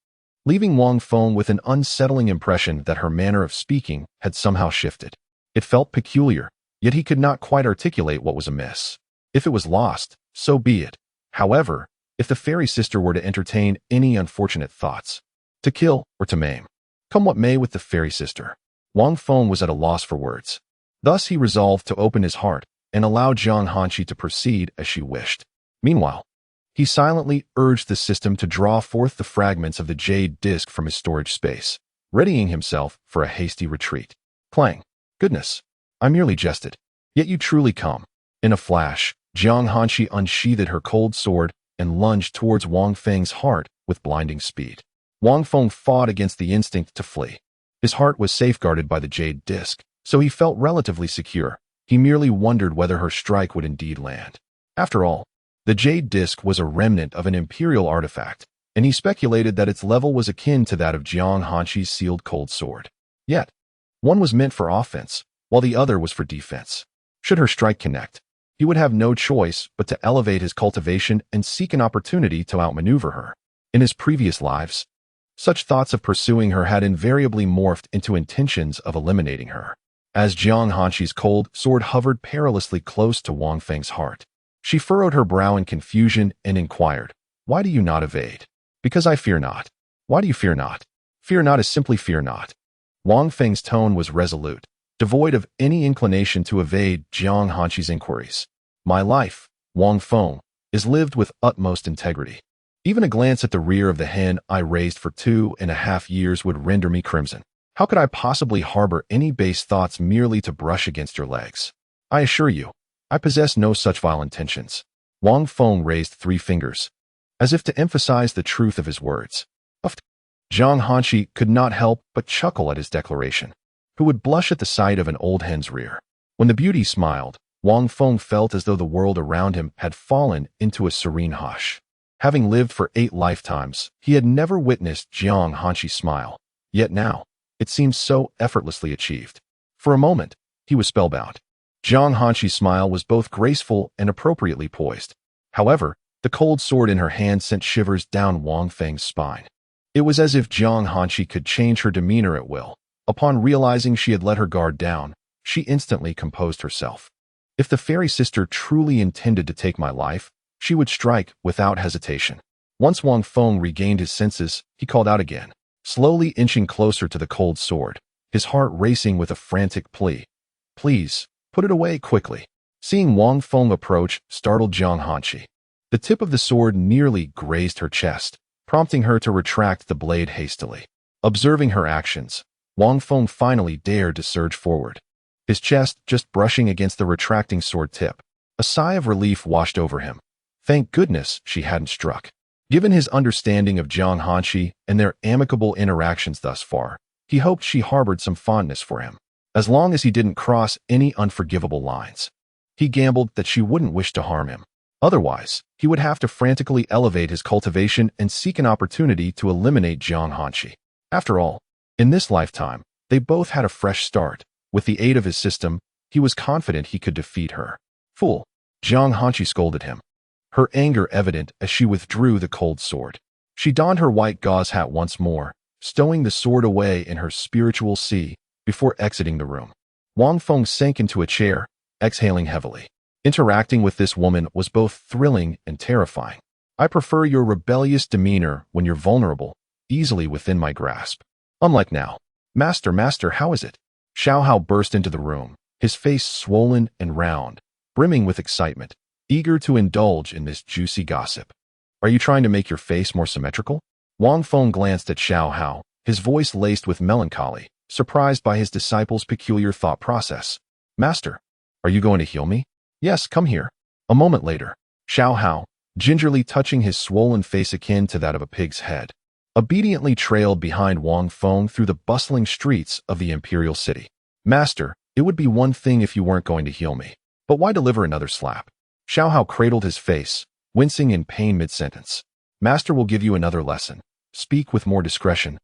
leaving Wang Feng with an unsettling impression that her manner of speaking had somehow shifted. It felt peculiar, yet he could not quite articulate what was amiss. If it was lost, so be it. However, if the fairy sister were to entertain any unfortunate thoughts, to kill or to maim, come what may with the fairy sister, Wang Feng was at a loss for words. Thus he resolved to open his heart and allow Jiang Hanqi to proceed as she wished. Meanwhile, he silently urged the system to draw forth the fragments of the jade disc from his storage space, readying himself for a hasty retreat. Clang. Goodness, I merely jested. Yet you truly come. In a flash, Jiang Hanqi unsheathed her cold sword and lunged towards Wang Feng's heart with blinding speed. Wang Feng fought against the instinct to flee. His heart was safeguarded by the jade disc, so he felt relatively secure. He merely wondered whether her strike would indeed land. After all, the jade disc was a remnant of an imperial artifact, and he speculated that its level was akin to that of Jiang Hanqi's sealed cold sword. Yet, one was meant for offense, while the other was for defense. Should her strike connect, he would have no choice but to elevate his cultivation and seek an opportunity to outmaneuver her. In his previous lives, such thoughts of pursuing her had invariably morphed into intentions of eliminating her. As Jiang Hanqi's cold sword hovered perilously close to Wang Feng's heart, she furrowed her brow in confusion and inquired, "Why do you not evade?" "Because I fear not." "Why do you fear not?" "Fear not is simply fear not." Wang Feng's tone was resolute, devoid of any inclination to evade Jiang Hanqi's inquiries. "My life, Wang Feng, is lived with utmost integrity. Even a glance at the rear of the hen I raised for 2.5 years would render me crimson. How could I possibly harbor any base thoughts merely to brush against your legs? I assure you, I possess no such vile intentions." Wang Feng raised 3 fingers, as if to emphasize the truth of his words. Jiang Hanqi could not help but chuckle at his declaration. Who would blush at the sight of an old hen's rear? When the beauty smiled, Wang Feng felt as though the world around him had fallen into a serene hush. Having lived for 8 lifetimes, he had never witnessed Jiang Hanqi smile. Yet now, it seemed so effortlessly achieved. For a moment, he was spellbound. Jiang Hanqi's smile was both graceful and appropriately poised. However, the cold sword in her hand sent shivers down Wang Feng's spine. It was as if Jiang Hanqi could change her demeanor at will. Upon realizing she had let her guard down, she instantly composed herself. If the fairy sister truly intended to take my life, she would strike without hesitation. Once Wang Feng regained his senses, he called out again, slowly inching closer to the cold sword, his heart racing with a frantic plea. "Please, put it away quickly." Seeing Wang Feng approach startled Jiang Hanqi. The tip of the sword nearly grazed her chest, prompting her to retract the blade hastily. Observing her actions, Wang Feng finally dared to surge forward, his chest just brushing against the retracting sword tip. A sigh of relief washed over him. Thank goodness she hadn't struck. Given his understanding of Jiang Hanqi and their amicable interactions thus far, he hoped she harbored some fondness for him. As long as he didn't cross any unforgivable lines, he gambled that she wouldn't wish to harm him. Otherwise, he would have to frantically elevate his cultivation and seek an opportunity to eliminate Jiang Hanqi. After all, in this lifetime, they both had a fresh start. With the aid of his system, he was confident he could defeat her. Fool! Jiang Hanqi scolded him, her anger evident as she withdrew the cold sword. She donned her white gauze hat once more, stowing the sword away in her spiritual sea before exiting the room. Wang Feng sank into a chair, exhaling heavily. Interacting with this woman was both thrilling and terrifying. I prefer your rebellious demeanor when you're vulnerable, easily within my grasp. Unlike now. Master, how is it? Xiao Hao burst into the room, his face swollen and round, brimming with excitement, eager to indulge in this juicy gossip. Are you trying to make your face more symmetrical? Wang Feng glanced at Xiao Hao, his voice laced with melancholy, surprised by his disciple's peculiar thought process. Master, are you going to heal me? Yes, come here. A moment later, Xiao Hao, gingerly touching his swollen face akin to that of a pig's head, obediently trailed behind Wang Feng through the bustling streets of the imperial city. Master, it would be one thing if you weren't going to heal me, but why deliver another slap? Xiao Hao cradled his face, wincing in pain mid-sentence. Master will give you another lesson. Speak with more discretion,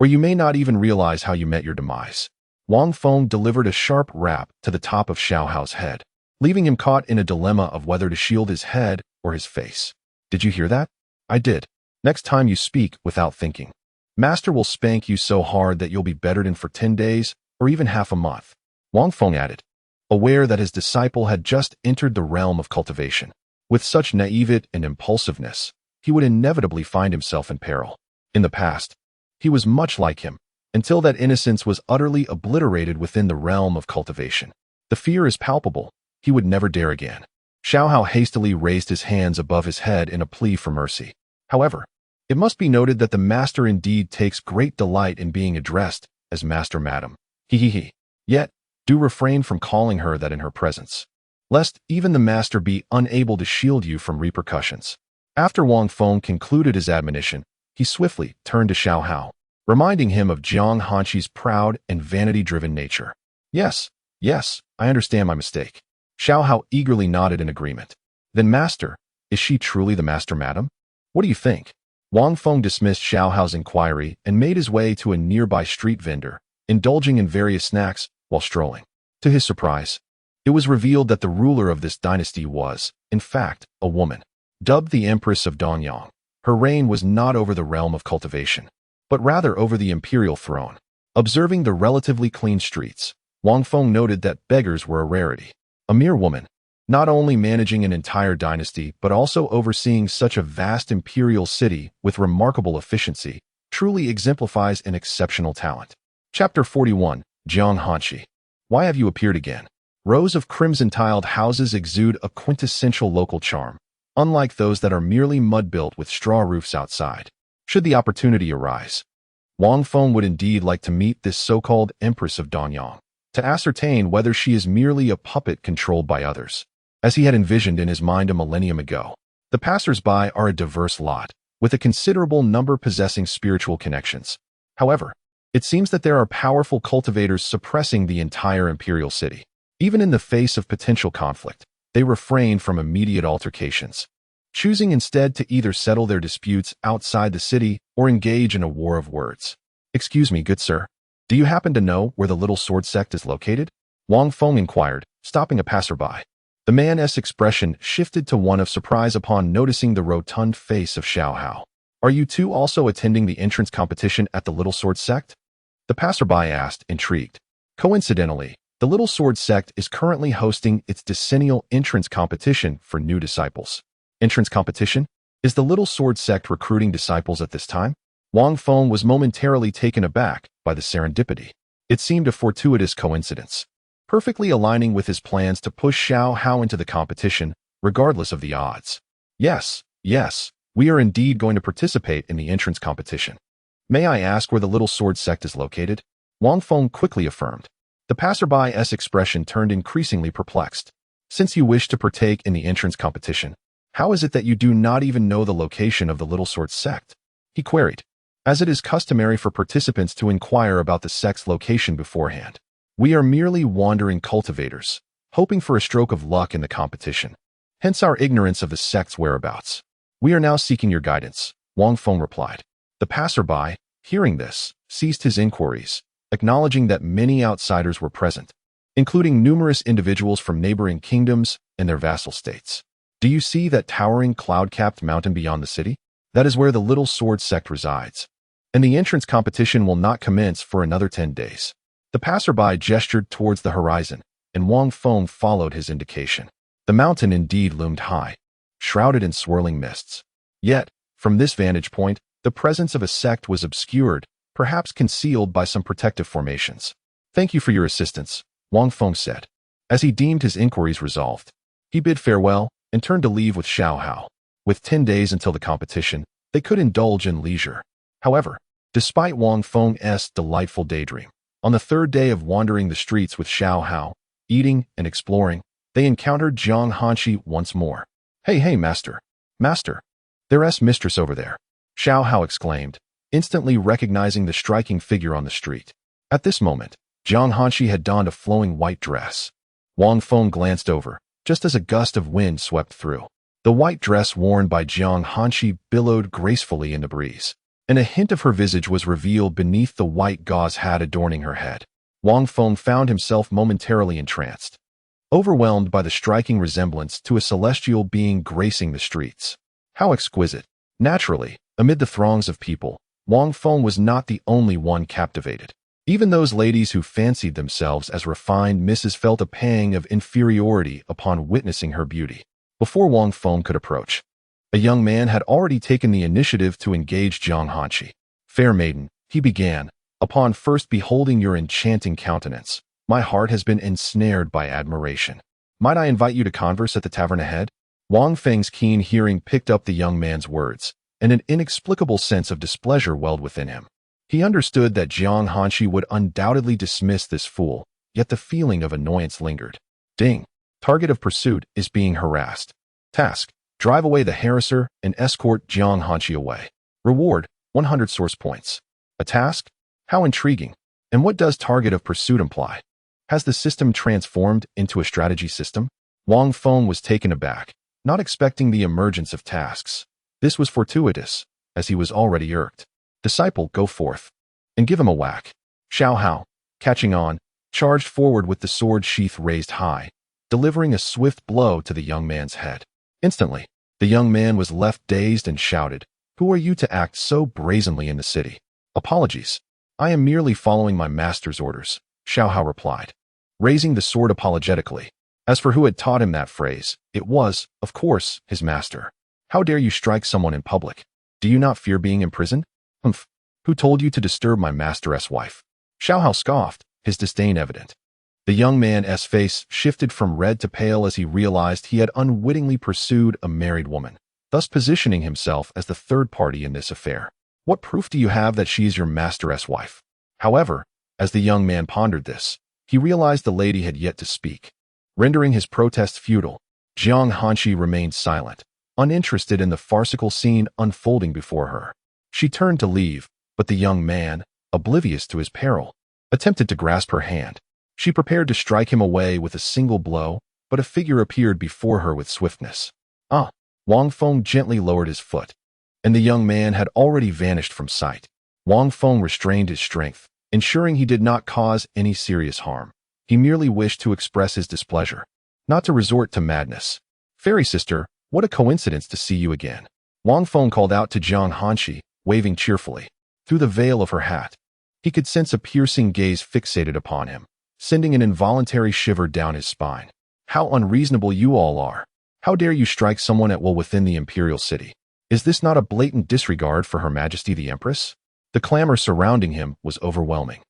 or you may not even realize how you met your demise. Wang Feng delivered a sharp rap to the top of Xiao Hao's head, leaving him caught in a dilemma of whether to shield his head or his face. Did you hear that? I did. Next time you speak without thinking, Master will spank you so hard that you'll be bedridden for 10 days or even half a month. Wang Feng added, aware that his disciple had just entered the realm of cultivation. With such naivete and impulsiveness, he would inevitably find himself in peril. In the past, he was much like him, until that innocence was utterly obliterated within the realm of cultivation. The fear is palpable. He would never dare again. Xiao Hao hastily raised his hands above his head in a plea for mercy. However, it must be noted that the master indeed takes great delight in being addressed as Master Madam. Yet, do refrain from calling her that in her presence, lest even the master be unable to shield you from repercussions. After Wang Feng concluded his admonition, he swiftly turned to Xiao Hao, reminding him of Jiang Hanqi's proud and vanity-driven nature. Yes, I understand my mistake. Xiao Hao eagerly nodded in agreement. Then master, is she truly the Master Madam? What do you think? Wang Feng dismissed Xiao Hao's inquiry and made his way to a nearby street vendor, indulging in various snacks while strolling. To his surprise, it was revealed that the ruler of this dynasty was, in fact, a woman. Dubbed the Empress of Donyang, her reign was not over the realm of cultivation, but rather over the imperial throne. Observing the relatively clean streets, Wang Feng noted that beggars were a rarity. A mere woman, not only managing an entire dynasty but also overseeing such a vast imperial city with remarkable efficiency, truly exemplifies an exceptional talent. Chapter 41, Jiang Hanqi. Why have you appeared again? Rows of crimson-tiled houses exude a quintessential local charm, unlike those that are merely mud-built with straw roofs outside. Should the opportunity arise, Wang Feng would indeed like to meet this so-called Empress of Donyang, to ascertain whether she is merely a puppet controlled by others, as he had envisioned in his mind a millennium ago. The passers-by are a diverse lot, with a considerable number possessing spiritual connections. However, it seems that there are powerful cultivators suppressing the entire imperial city. Even in the face of potential conflict, they refrain from immediate altercations, choosing instead to either settle their disputes outside the city or engage in a war of words. Excuse me, good sir. Do you happen to know where the Little Sword Sect is located? Wang Feng inquired, stopping a passerby. The man's expression shifted to one of surprise upon noticing the rotund face of Xiao Hao. Are you two also attending the entrance competition at the Little Sword Sect? The passerby asked, intrigued. Coincidentally, the Little Sword Sect is currently hosting its decennial entrance competition for new disciples. Entrance competition? Is the Little Sword Sect recruiting disciples at this time? Wang Feng was momentarily taken aback by the serendipity. It seemed a fortuitous coincidence, perfectly aligning with his plans to push Xiao Hao into the competition, regardless of the odds. Yes, we are indeed going to participate in the entrance competition. May I ask where the Little Sword Sect is located? Wang Feng quickly affirmed. The passerby's expression turned increasingly perplexed. Since you wish to partake in the entrance competition, how is it that you do not even know the location of the Little Sword Sect? He queried, as it is customary for participants to inquire about the sect's location beforehand. We are merely wandering cultivators, hoping for a stroke of luck in the competition. hence our ignorance of the sect's whereabouts. We are now seeking your guidance, Wang Feng replied. The passerby, hearing this, ceased his inquiries, acknowledging that many outsiders were present, including numerous individuals from neighboring kingdoms and their vassal states. Do you see that towering cloud-capped mountain beyond the city? That is where the Little Sword sect resides, and the entrance competition will not commence for another 10 days. The passerby gestured towards the horizon, and Wang Feng followed his indication. The mountain indeed loomed high, shrouded in swirling mists. Yet, from this vantage point, the presence of a sect was obscured, perhaps concealed by some protective formations. Thank you for your assistance, Wang Feng said. As he deemed his inquiries resolved, he bid farewell and turned to leave with Xiao Hao. With 10 days until the competition, they could indulge in leisure. However, despite Wang Feng's delightful daydream, on the third day of wandering the streets with Xiao Hao, eating and exploring, they encountered Jiang Hanshi once more. Hey, master! Master! There's mistress over there! Xiao Hao exclaimed, instantly recognizing the striking figure on the street. At this moment, Jiang Hanshi had donned a flowing white dress. Wang Feng glanced over, just as a gust of wind swept through. The white dress worn by Jiang Hanshi billowed gracefully in the breeze, and a hint of her visage was revealed beneath the white gauze hat adorning her head. Wang Feng found himself momentarily entranced, overwhelmed by the striking resemblance to a celestial being gracing the streets. How exquisite! Naturally, amid the throngs of people, Wang Feng was not the only one captivated. Even those ladies who fancied themselves as refined misses felt a pang of inferiority upon witnessing her beauty. Before Wang Feng could approach, a young man had already taken the initiative to engage Jiang Hanshi. Fair maiden, he began, upon first beholding your enchanting countenance, my heart has been ensnared by admiration. Might I invite you to converse at the tavern ahead? Wang Feng's keen hearing picked up the young man's words, and an inexplicable sense of displeasure welled within him. He understood that Jiang Hanshi would undoubtedly dismiss this fool, yet the feeling of annoyance lingered. Ding! Target of pursuit is being harassed. Task: drive away the harasser and escort Jiang Hanshi away. Reward: 100 source points. A task? How intriguing. And what does target of pursuit imply? Has the system transformed into a strategy system? Wang Feng was taken aback, not expecting the emergence of tasks. This was fortuitous, as he was already irked. Disciple, go forth, and give him a whack. Xiao Hao, catching on, charged forward with the sword sheath raised high, delivering a swift blow to the young man's head. Instantly, the young man was left dazed and shouted, "Who are you to act so brazenly in the city?" "Apologies. I am merely following my master's orders," Xiao Hao replied, raising the sword apologetically. As for who had taught him that phrase, it was, of course, his master. "How dare you strike someone in public? Do you not fear being imprisoned?" "Humph. Who told you to disturb my master's wife?" Xiao Hao scoffed, his disdain evident. The young man's face shifted from red to pale as he realized he had unwittingly pursued a married woman, thus positioning himself as the third party in this affair. "What proof do you have that she is your master's wife?" However, as the young man pondered this, he realized the lady had yet to speak. Rendering his protest futile, Jiang Hanshi remained silent, uninterested in the farcical scene unfolding before her. She turned to leave, but the young man, oblivious to his peril, attempted to grasp her hand. She prepared to strike him away with a single blow, but a figure appeared before her with swiftness. "Ah!" Wang Feng gently lowered his foot, and the young man had already vanished from sight. Wang Feng restrained his strength, ensuring he did not cause any serious harm. He merely wished to express his displeasure, not to resort to madness. "Fairy sister, what a coincidence to see you again," Wang Feng called out to Jiang Hanshi, waving cheerfully. Through the veil of her hat, he could sense a piercing gaze fixated upon him, sending an involuntary shiver down his spine. "How unreasonable you all are. How dare you strike someone at will within the imperial city? Is this not a blatant disregard for Her Majesty the Empress?" The clamor surrounding him was overwhelming,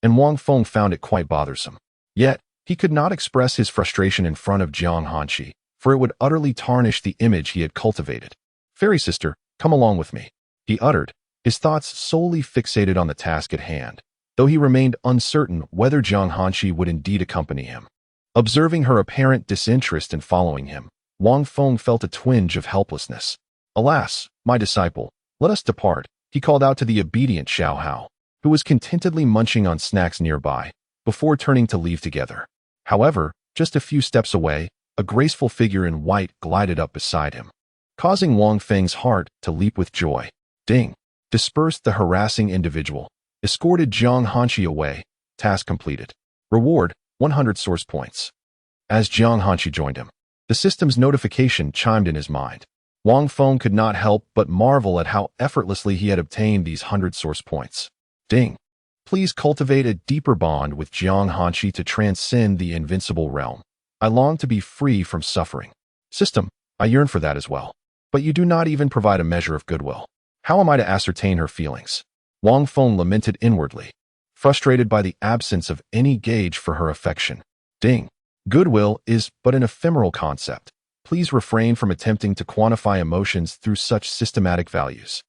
and Wang Feng found it quite bothersome. Yet, he could not express his frustration in front of Jiang Hanshi, for it would utterly tarnish the image he had cultivated. "Fairy sister, come along with me," he uttered, his thoughts solely fixated on the task at hand, though he remained uncertain whether Jiang Hanshi would indeed accompany him. Observing her apparent disinterest in following him, Wang Feng felt a twinge of helplessness. "Alas, my disciple, let us depart," he called out to the obedient Xiao Hao, who was contentedly munching on snacks nearby, before turning to leave together. However, just a few steps away, a graceful figure in white glided up beside him, causing Wang Feng's heart to leap with joy. Ding! Dispersed the harassing individual, escorted Jiang Hanqi away, task completed. Reward, 100 source points. As Jiang Hanqi joined him, the system's notification chimed in his mind. Wang Feng could not help but marvel at how effortlessly he had obtained these 100 source points. Ding! Please cultivate a deeper bond with Jiang Hanqi to transcend the invincible realm. I long to be free from suffering. System, I yearn for that as well. But you do not even provide a measure of goodwill. How am I to ascertain her feelings? Wang Feng lamented inwardly, frustrated by the absence of any gauge for her affection. Ding! Goodwill is but an ephemeral concept. Please refrain from attempting to quantify emotions through such systematic values.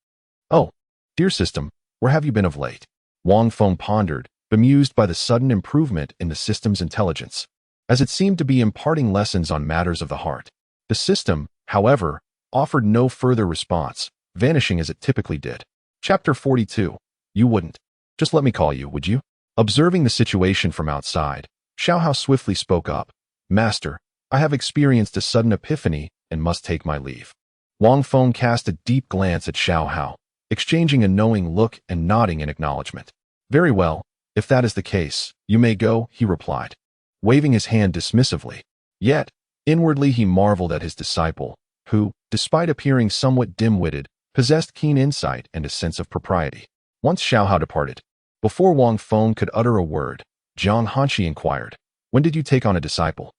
Oh, dear system, where have you been of late? Wang Feng pondered, bemused by the sudden improvement in the system's intelligence, as it seemed to be imparting lessons on matters of the heart. The system, however, offered no further response, vanishing as it typically did. Chapter 42. You wouldn't. Just let me call you, would you? Observing the situation from outside, Xiao Hao swiftly spoke up. Master, I have experienced a sudden epiphany and must take my leave. Wang Feng cast a deep glance at Xiao Hao, exchanging a knowing look and nodding in acknowledgement. Very well, if that is the case, you may go, he replied, waving his hand dismissively. Yet, inwardly he marveled at his disciple, who, despite appearing somewhat dim-witted, possessed keen insight and a sense of propriety. Once Xiao Hao departed, before Wang Feng could utter a word, Jiang Hanqi inquired, when did you take on a disciple?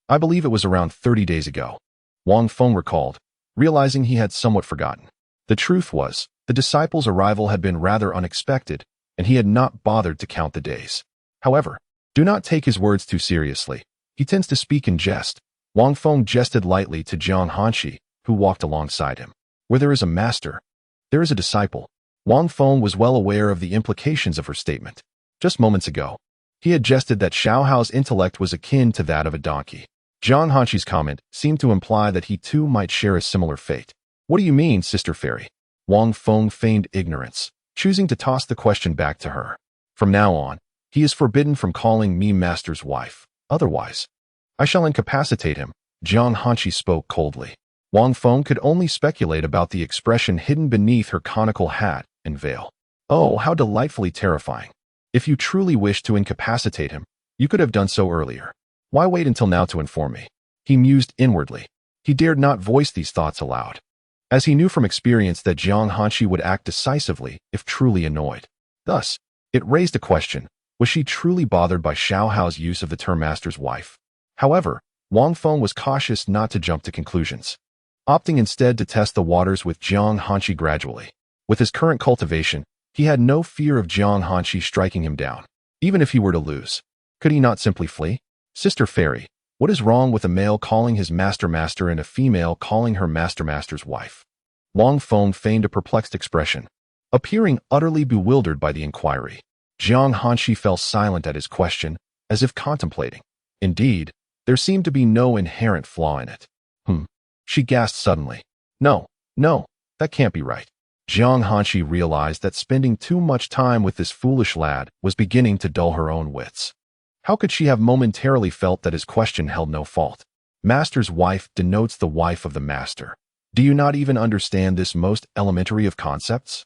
I believe it was around 30 days ago. Wang Feng recalled, realizing he had somewhat forgotten. The truth was, the disciple's arrival had been rather unexpected, and he had not bothered to count the days. However, do not take his words too seriously. He tends to speak in jest. Wang Feng jested lightly to Jiang Hanqi, who walked alongside him. Where there is a master, there is a disciple. Wang Feng was well aware of the implications of her statement. Just moments ago, he had jested that Xiao Hao's intellect was akin to that of a donkey. Jiang Hanqi's comment seemed to imply that he too might share a similar fate. What do you mean, Sister Fairy? Wang Feng feigned ignorance, choosing to toss the question back to her. From now on, he is forbidden from calling me Master's wife. Otherwise, I shall incapacitate him. Jiang Hanqi spoke coldly. Wang Feng could only speculate about the expression hidden beneath her conical hat and veil. Oh, how delightfully terrifying. If you truly wished to incapacitate him, you could have done so earlier. Why wait until now to inform me? He mused inwardly. He dared not voice these thoughts aloud, as he knew from experience that Jiang Hanqi would act decisively if truly annoyed. Thus, it raised a question. Was she truly bothered by Xiao Hao's use of the term master's wife? However, Wang Feng was cautious not to jump to conclusions, opting instead to test the waters with Jiang Hanqi gradually. With his current cultivation, he had no fear of Jiang Hanqi striking him down. Even if he were to lose, could he not simply flee? Sister Fairy, what is wrong with a male calling his master and a female calling her master's wife? Wang Feng feigned a perplexed expression, appearing utterly bewildered by the inquiry. Jiang Hanqi fell silent at his question, as if contemplating. Indeed, there seemed to be no inherent flaw in it. She gasped suddenly. No, that can't be right. Jiang Hanqi realized that spending too much time with this foolish lad was beginning to dull her own wits. How could she have momentarily felt that his question held no fault? Master's wife denotes the wife of the master. Do you not even understand this most elementary of concepts?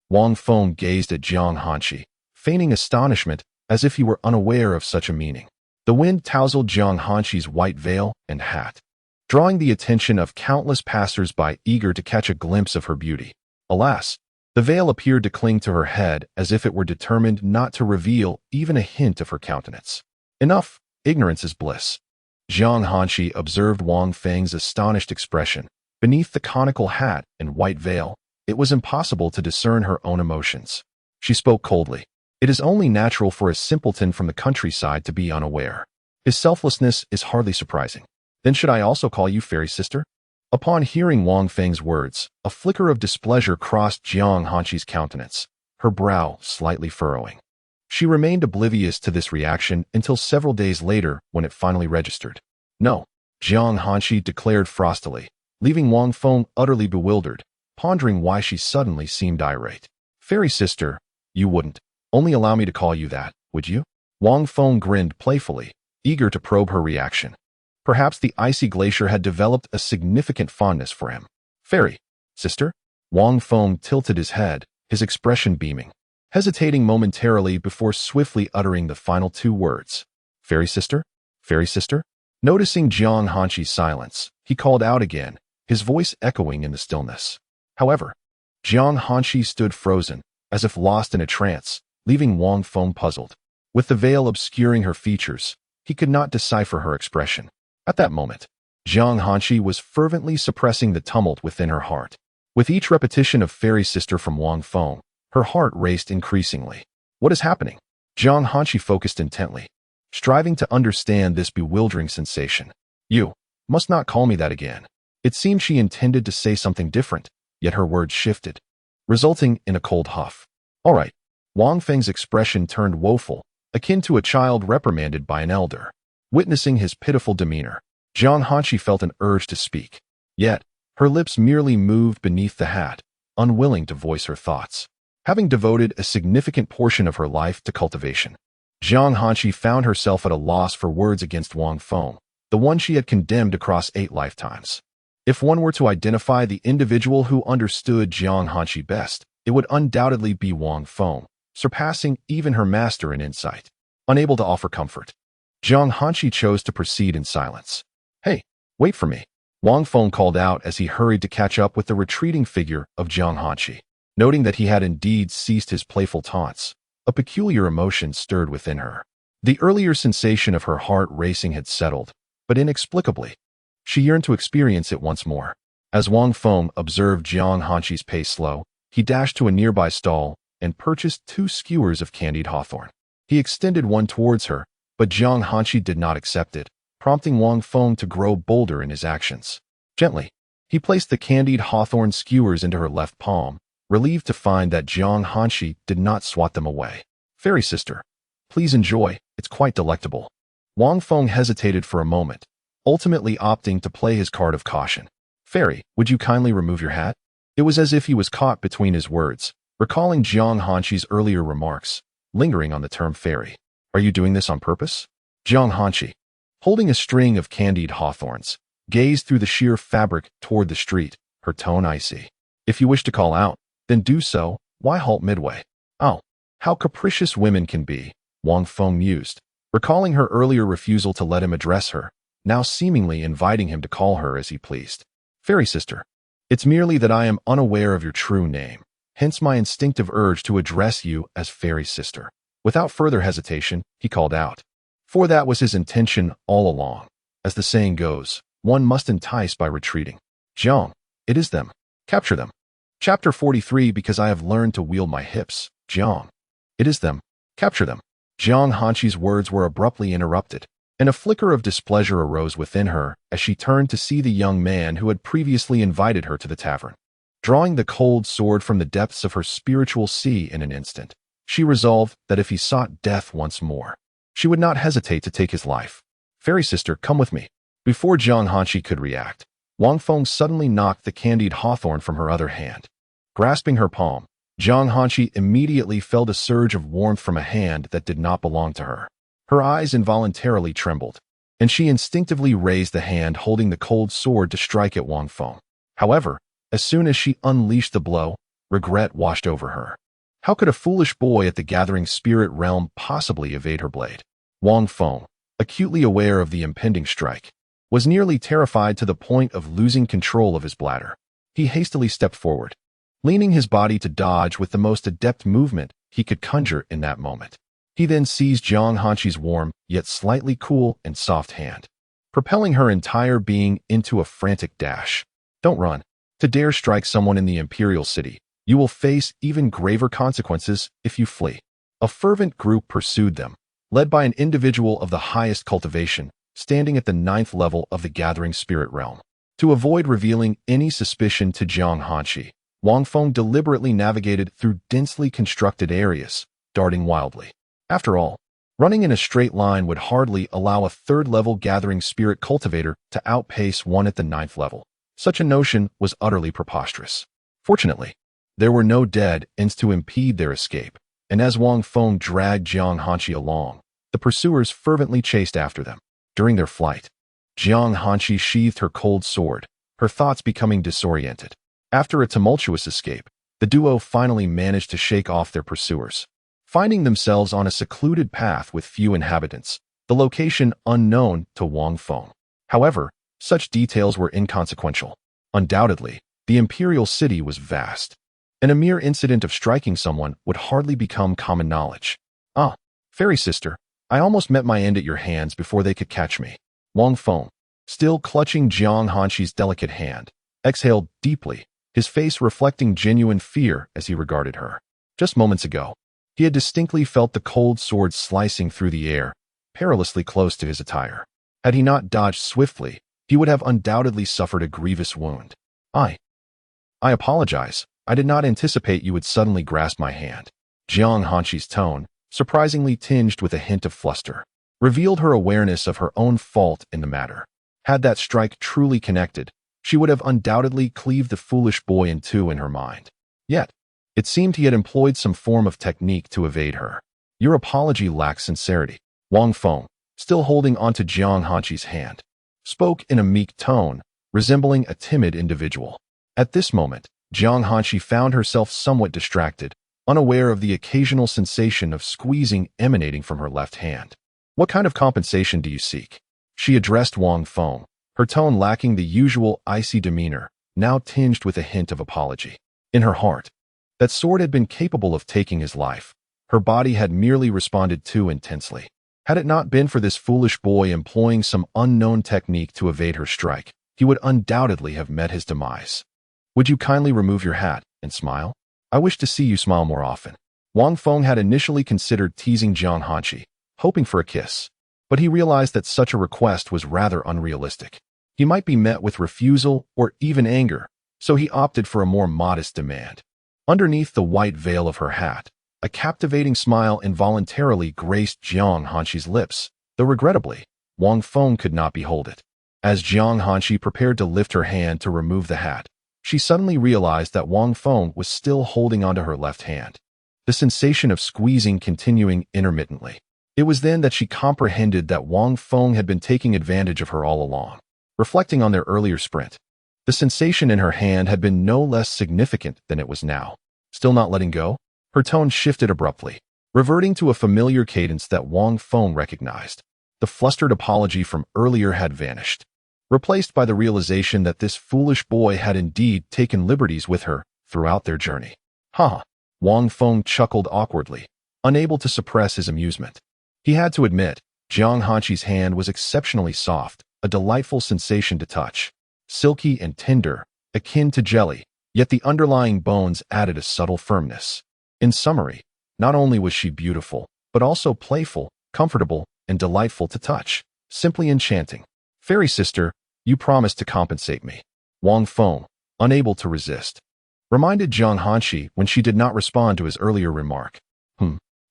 Wang Feng gazed at Jiang Hanqi, feigning astonishment as if he were unaware of such a meaning. The wind tousled Jiang Hanqi's white veil and hat, drawing the attention of countless passers-by eager to catch a glimpse of her beauty. Alas, the veil appeared to cling to her head as if it were determined not to reveal even a hint of her countenance. Enough, ignorance is bliss. Jiang Hanqi observed Wang Feng's astonished expression. Beneath the conical hat and white veil, it was impossible to discern her own emotions. She spoke coldly. It is only natural for a simpleton from the countryside to be unaware. His selflessness is hardly surprising. Then should I also call you Fairy Sister? Upon hearing Wang Feng's words, a flicker of displeasure crossed Jiang Hanqi's countenance, her brow slightly furrowing. She remained oblivious to this reaction until several days later when it finally registered. No, Jiang Hanqi declared frostily, leaving Wang Feng utterly bewildered, pondering why she suddenly seemed irate. Fairy Sister, you wouldn't only allow me to call you that, would you? Wang Feng grinned playfully, eager to probe her reaction. Perhaps the icy glacier had developed a significant fondness for him. Fairy, sister? Wang Feng tilted his head, his expression beaming, hesitating momentarily before swiftly uttering the final two words. Fairy sister? Fairy sister? Noticing Jiang Hanqi's silence, he called out again, his voice echoing in the stillness. However, Jiang Hanqi stood frozen, as if lost in a trance, leaving Wang Feng puzzled. With the veil obscuring her features, he could not decipher her expression. At that moment, Jiang Hanqi was fervently suppressing the tumult within her heart. With each repetition of fairy sister from Wang Feng, her heart raced increasingly. What is happening? Jiang Hanqi focused intently, striving to understand this bewildering sensation. You must not call me that again. It seemed she intended to say something different, yet her words shifted, resulting in a cold huff. All right. Wang Feng's expression turned woeful, akin to a child reprimanded by an elder. Witnessing his pitiful demeanor, Jiang Hanqi felt an urge to speak. Yet, her lips merely moved beneath the hat, unwilling to voice her thoughts. Having devoted a significant portion of her life to cultivation, Jiang Hanqi found herself at a loss for words against Wang Feng, the one she had condemned across 8 lifetimes. If one were to identify the individual who understood Jiang Hanqi best, it would undoubtedly be Wang Feng, surpassing even her master in insight. Unable to offer comfort, Jiang Hanqi chose to proceed in silence. Hey, wait for me, Wang Feng called out as he hurried to catch up with the retreating figure of Jiang Hanqi. Noting that he had indeed ceased his playful taunts, a peculiar emotion stirred within her. The earlier sensation of her heart racing had settled, but inexplicably, she yearned to experience it once more. As Wang Feng observed Jiang Hanqi's pace slow, he dashed to a nearby stall and purchased 2 skewers of candied hawthorn. He extended one towards her, but Jiang Hanqi did not accept it, prompting Wang Feng to grow bolder in his actions. Gently, he placed the candied hawthorn skewers into her left palm, relieved to find that Jiang Hanqi did not swat them away. Fairy sister, please enjoy, it's quite delectable. Wang Feng hesitated for a moment, ultimately opting to play his card of caution. Fairy, would you kindly remove your hat? It was as if he was caught between his words, recalling Jiang Hanqi's earlier remarks, lingering on the term fairy. Are you doing this on purpose? Jiang Hanqi, holding a string of candied hawthorns, gazed through the sheer fabric toward the street, her tone icy. If you wish to call out, then do so, why halt midway? Oh, how capricious women can be, Wang Feng mused, recalling her earlier refusal to let him address her, now seemingly inviting him to call her as he pleased. Fairy sister, it's merely that I am unaware of your true name, hence my instinctive urge to address you as fairy sister. Without further hesitation, he called out. For that was his intention all along. As the saying goes, one must entice by retreating. Jiang, it is them. Capture them. Chapter 43. Because I have learned to wield my hips. Jiang, it is them. Capture them. Jiang Hanqi's words were abruptly interrupted, and a flicker of displeasure arose within her as she turned to see the young man who had previously invited her to the tavern. Drawing the cold sword from the depths of her spiritual sea in an instant, she resolved that if he sought death once more, she would not hesitate to take his life. Fairy sister, come with me. Before Jiang Hanqi could react, Wang Feng suddenly knocked the candied hawthorn from her other hand. Grasping her palm, Jiang Hanqi immediately felt a surge of warmth from a hand that did not belong to her. Her eyes involuntarily trembled, and she instinctively raised the hand holding the cold sword to strike at Wang Feng. However, as soon as she unleashed the blow, regret washed over her. How could a foolish boy at the gathering spirit realm possibly evade her blade? Wang Feng, acutely aware of the impending strike, was nearly terrified to the point of losing control of his bladder. He hastily stepped forward, leaning his body to dodge with the most adept movement he could conjure in that moment. He then seized Jiang Hanqi's warm, yet slightly cool and soft hand, propelling her entire being into a frantic dash. Don't run. To dare strike someone in the Imperial City, you will face even graver consequences if you flee. A fervent group pursued them, led by an individual of the highest cultivation, standing at the 9th level of the gathering spirit realm. To avoid revealing any suspicion to Jiang Hanqi, Wang Feng deliberately navigated through densely constructed areas, darting wildly. After all, running in a straight line would hardly allow a 3rd-level gathering spirit cultivator to outpace one at the 9th level. Such a notion was utterly preposterous. Fortunately, there were no dead ends to impede their escape, and as Wang Feng dragged Jiang Hanqi along, the pursuers fervently chased after them. During their flight, Jiang Hanqi sheathed her cold sword, her thoughts becoming disoriented. After a tumultuous escape, the duo finally managed to shake off their pursuers. Finding themselves on a secluded path with few inhabitants, the location unknown to Wang Feng. However, such details were inconsequential. Undoubtedly, the imperial city was vast, and a mere incident of striking someone would hardly become common knowledge. Ah, fairy sister, I almost met my end at your hands before they could catch me. Wang Feng, still clutching Jiang Hanqi's delicate hand, exhaled deeply, his face reflecting genuine fear as he regarded her. Just moments ago, he had distinctly felt the cold sword slicing through the air, perilously close to his attire. Had he not dodged swiftly, he would have undoubtedly suffered a grievous wound. I apologize. I did not anticipate you would suddenly grasp my hand. Jiang Hanqi's tone, surprisingly tinged with a hint of fluster, revealed her awareness of her own fault in the matter. Had that strike truly connected, she would have undoubtedly cleaved the foolish boy in two in her mind. Yet, it seemed he had employed some form of technique to evade her. Your apology lacks sincerity. Wang Feng, still holding onto Jiang Hanqi's hand, spoke in a meek tone, resembling a timid individual. At this moment, Jiang Hanqi found herself somewhat distracted, unaware of the occasional sensation of squeezing emanating from her left hand. What kind of compensation do you seek? She addressed Wang Feng, her tone lacking the usual icy demeanor, now tinged with a hint of apology. In her heart, that sword had been capable of taking his life. Her body had merely responded too intensely. Had it not been for this foolish boy employing some unknown technique to evade her strike, he would undoubtedly have met his demise. Would you kindly remove your hat and smile? I wish to see you smile more often. Wang Feng had initially considered teasing Jiang Hanqi, hoping for a kiss, but he realized that such a request was rather unrealistic. He might be met with refusal or even anger, so he opted for a more modest demand. Underneath the white veil of her hat, a captivating smile involuntarily graced Jiang Hanqi's lips, though regrettably, Wang Feng could not behold it. As Jiang Hanqi prepared to lift her hand to remove the hat, she suddenly realized that Wang Feng was still holding onto her left hand, the sensation of squeezing continuing intermittently. It was then that she comprehended that Wang Feng had been taking advantage of her all along. Reflecting on their earlier sprint, the sensation in her hand had been no less significant than it was now. Still not letting go, her tone shifted abruptly, reverting to a familiar cadence that Wang Feng recognized. The flustered apology from earlier had vanished, replaced by the realization that this foolish boy had indeed taken liberties with her throughout their journey. Ha! Wang Feng chuckled awkwardly, unable to suppress his amusement. He had to admit, Jiang Hanqi's hand was exceptionally soft, a delightful sensation to touch. Silky and tender, akin to jelly, yet the underlying bones added a subtle firmness. In summary, not only was she beautiful, but also playful, comfortable, and delightful to touch. Simply enchanting. Fairy sister, you promised to compensate me. Wang Feng, unable to resist, reminded Jiang Hanqi when she did not respond to his earlier remark.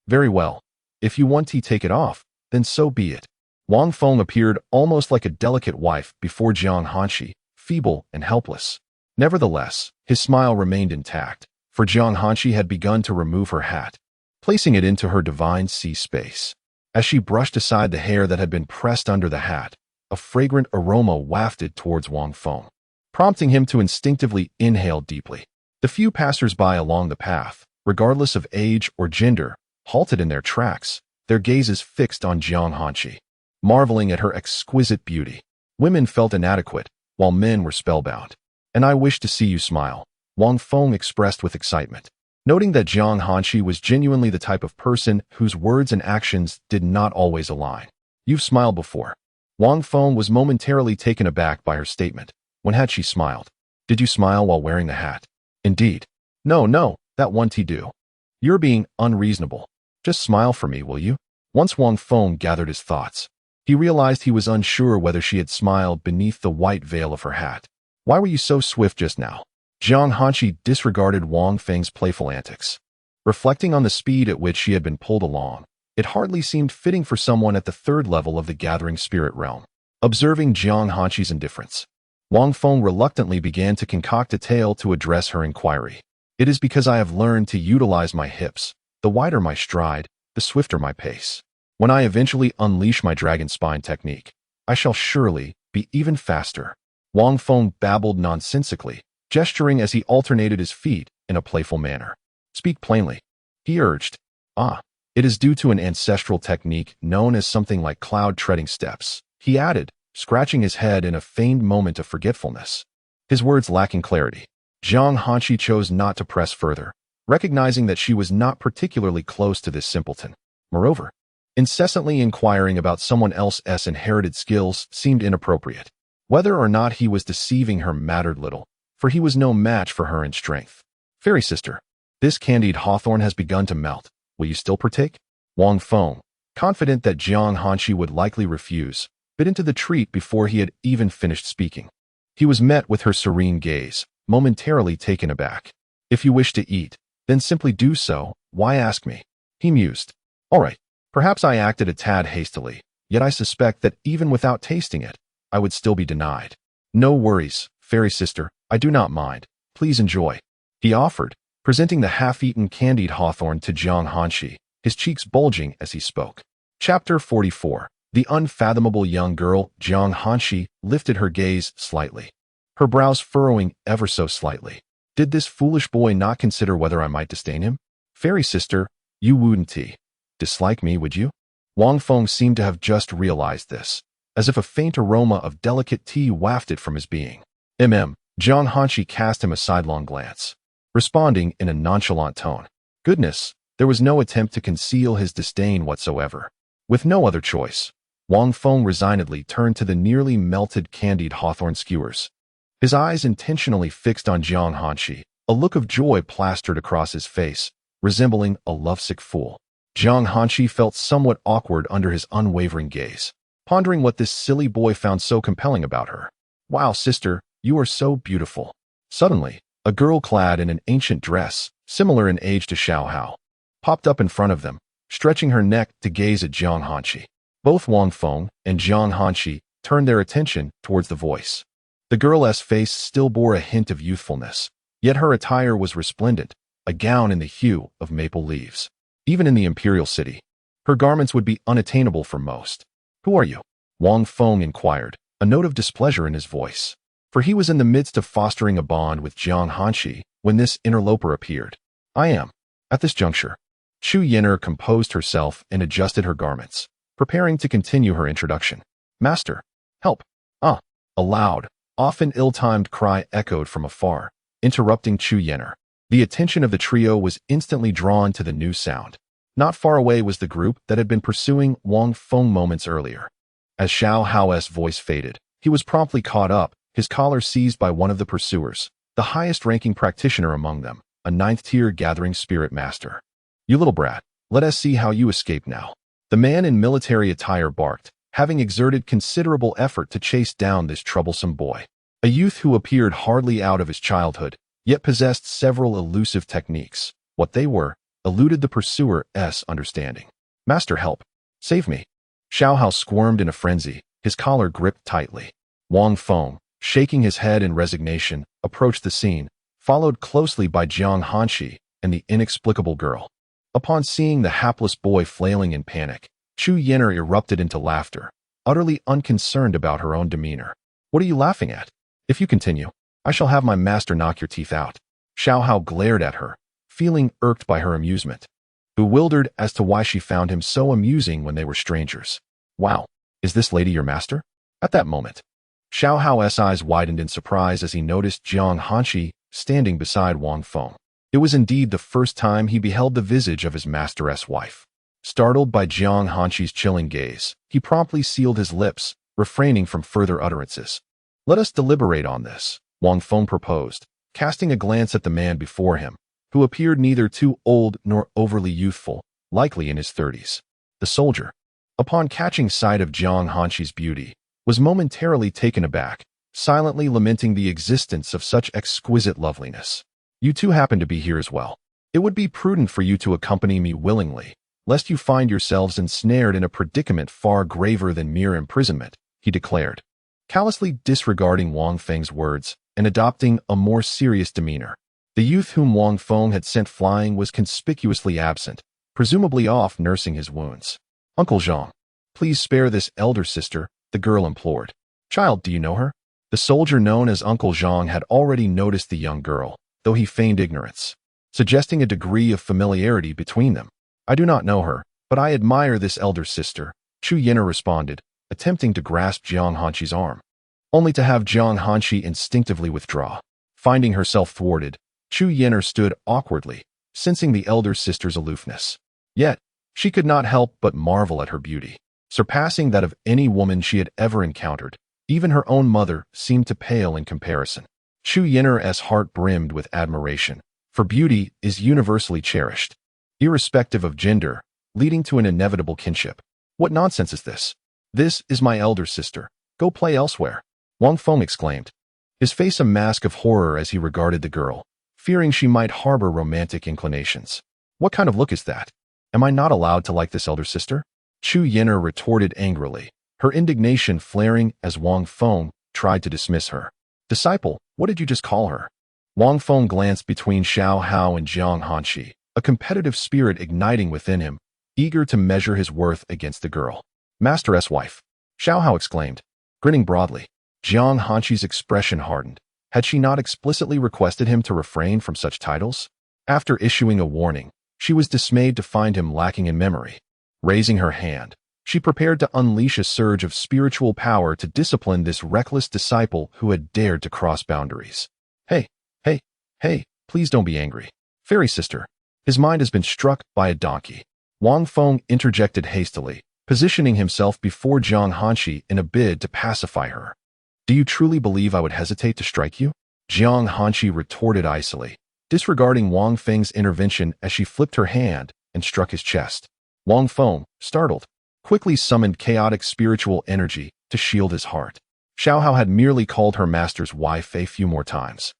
Very well. If you want to take it off, then so be it. Wang Feng appeared almost like a delicate wife before Jiang Hanqi, feeble and helpless. Nevertheless, his smile remained intact, for Jiang Hanqi had begun to remove her hat, placing it into her divine sea space. As she brushed aside the hair that had been pressed under the hat, a fragrant aroma wafted towards Wang Feng, prompting him to instinctively inhale deeply. The few passers-by along the path, regardless of age or gender, halted in their tracks, their gazes fixed on Jiang Hanqi, marveling at her exquisite beauty. Women felt inadequate, while men were spellbound. And I wish to see you smile, Wang Feng expressed with excitement, noting that Jiang Hanqi was genuinely the type of person whose words and actions did not always align. You've smiled before. Wang Feng was momentarily taken aback by her statement. When had she smiled? Did you smile while wearing the hat? Indeed. No, that won't do. You're being unreasonable. Just smile for me, will you? Once Wang Feng gathered his thoughts, he realized he was unsure whether she had smiled beneath the white veil of her hat. Why were you so swift just now? Jiang Hanqi disregarded Wang Feng's playful antics. Reflecting on the speed at which she had been pulled along, it hardly seemed fitting for someone at the third level of the gathering spirit realm. Observing Jiang Hanqi's indifference, Wang Feng reluctantly began to concoct a tale to address her inquiry. It is because I have learned to utilize my hips. The wider my stride, the swifter my pace. When I eventually unleash my dragon spine technique, I shall surely be even faster." Wang Feng babbled nonsensically, gesturing as he alternated his feet in a playful manner. "Speak plainly," he urged. "Ah, it is due to an ancestral technique known as something like cloud treading steps," he added, scratching his head in a feigned moment of forgetfulness. His words lacking clarity, Zhang Hanqi chose not to press further, recognizing that she was not particularly close to this simpleton. Moreover, incessantly inquiring about someone else's inherited skills seemed inappropriate. Whether or not he was deceiving her mattered little, for he was no match for her in strength. "Fairy sister, this candied hawthorn has begun to melt. Will you still partake?" Wang Feng, confident that Zhang Hanqi would likely refuse, bit into the treat before he had even finished speaking. He was met with her serene gaze, momentarily taken aback. "If you wish to eat, then simply do so. Why ask me?" he mused. "All right, perhaps I acted a tad hastily, yet I suspect that even without tasting it, I would still be denied." "No worries, fairy sister, I do not mind. Please enjoy," he offered, presenting the half-eaten candied hawthorn to Zhang Hanqi, his cheeks bulging as he spoke. Chapter 44. The unfathomable young girl. Zhang Hanqi lifted her gaze slightly, her brows furrowing ever so slightly. Did this foolish boy not consider whether I might disdain him? "Fairy sister, you wouldn't dislike me, would you?" Wang Feng seemed to have just realized this, as if a faint aroma of delicate tea wafted from his being. Zhang Hanqi cast him a sidelong glance, responding in a nonchalant tone. Goodness, there was no attempt to conceal his disdain whatsoever. With no other choice, Wang Feng resignedly turned to the nearly melted candied hawthorn skewers. His eyes intentionally fixed on Zhang Hanqi, a look of joy plastered across his face, resembling a lovesick fool. Zhang Hanqi felt somewhat awkward under his unwavering gaze, pondering what this silly boy found so compelling about her. "Wow, sister, you are so beautiful." Suddenly, a girl clad in an ancient dress, similar in age to Xiao Hao, popped up in front of them, stretching her neck to gaze at Zhang Hanqi. Both Wang Feng and Zhang Hanqi turned their attention towards the voice. The girl's face still bore a hint of youthfulness, yet her attire was resplendent, a gown in the hue of maple leaves. Even in the imperial city, her garments would be unattainable for most. "Who are you?" Wang Feng inquired, a note of displeasure in his voice, for he was in the midst of fostering a bond with Zhang Hanqi when this interloper appeared. "I am." At this juncture, Chu Yen'er composed herself and adjusted her garments, preparing to continue her introduction. "Master, help!" "Ah!" A loud, often ill-timed cry echoed from afar, interrupting Chu Yen'er. The attention of the trio was instantly drawn to the new sound. Not far away was the group that had been pursuing Wang Feng moments earlier. As Xiao Hao's voice faded, he was promptly caught up, his collar seized by one of the pursuers, the highest-ranking practitioner among them, a ninth-tier gathering spirit master. "You little brat, let us see how you escape now." The man in military attire barked, having exerted considerable effort to chase down this troublesome boy. A youth who appeared hardly out of his childhood, yet possessed several elusive techniques. What they were, eluded the pursuer's understanding. "Master, help! Save me!" Xiao Hao squirmed in a frenzy, his collar gripped tightly. Wang Feng, shaking his head in resignation, approached the scene, followed closely by Zhang Hanqi and the inexplicable girl. Upon seeing the hapless boy flailing in panic, Chu Yen'er erupted into laughter, utterly unconcerned about her own demeanor. "What are you laughing at? If you continue, I shall have my master knock your teeth out." Xiao Hao glared at her, feeling irked by her amusement, bewildered as to why she found him so amusing when they were strangers. "Wow, is this lady your master?" At that moment, Xiao Hao's eyes widened in surprise as he noticed Zhang Hanqi standing beside Wang Feng. It was indeed the first time he beheld the visage of his master's wife. Startled by Zhang Hanqi's chilling gaze, he promptly sealed his lips, refraining from further utterances. "Let us deliberate on this," Wang Feng proposed, casting a glance at the man before him, who appeared neither too old nor overly youthful, likely in his 30s. The soldier, upon catching sight of Zhang Hanqi's beauty, was momentarily taken aback, silently lamenting the existence of such exquisite loveliness. "You two happen to be here as well. It would be prudent for you to accompany me willingly, lest you find yourselves ensnared in a predicament far graver than mere imprisonment," he declared, callously disregarding Wang Feng's words and adopting a more serious demeanor. The youth whom Wang Feng had sent flying was conspicuously absent, presumably off nursing his wounds. "Uncle Zhang, please spare this elder sister," the girl implored. Child, do you know her? The soldier known as Uncle Zhang had already noticed the young girl, though he feigned ignorance, suggesting a degree of familiarity between them. I do not know her, but I admire this elder sister, Chu Yin'er responded, attempting to grasp Jiang Hanqi's arm, only to have Jiang Hanqi instinctively withdraw. Finding herself thwarted, Chu Yin'er stood awkwardly, sensing the elder sister's aloofness. Yet, she could not help but marvel at her beauty, surpassing that of any woman she had ever encountered. Even her own mother seemed to pale in comparison. Chu Yin'er's heart brimmed with admiration, for beauty is universally cherished, irrespective of gender, leading to an inevitable kinship. What nonsense is this? This is my elder sister. Go play elsewhere, Wang Feng exclaimed, his face a mask of horror as he regarded the girl, fearing she might harbor romantic inclinations. What kind of look is that? Am I not allowed to like this elder sister? Chu Yin'er retorted angrily, her indignation flaring as Wang Feng tried to dismiss her. Disciple, what did you just call her? Wang Feng glanced between Xiao Hao and Jiang Hanqi, a competitive spirit igniting within him, eager to measure his worth against the girl. Master's wife, Xiao Hao exclaimed, grinning broadly. Jiang Hanqi's expression hardened. Had she not explicitly requested him to refrain from such titles? After issuing a warning, she was dismayed to find him lacking in memory. Raising her hand, she prepared to unleash a surge of spiritual power to discipline this reckless disciple who had dared to cross boundaries. Hey, please don't be angry. Fairy sister, his mind has been struck by a donkey. Wang Feng interjected hastily, positioning himself before Jiang Hanqi in a bid to pacify her. Do you truly believe I would hesitate to strike you? Jiang Hanqi retorted icily, disregarding Wang Feng's intervention as she flipped her hand and struck his chest. Wang Feng, startled, quickly summoned chaotic spiritual energy to shield his heart. Xiao Hao had merely called her master's wife a few more times.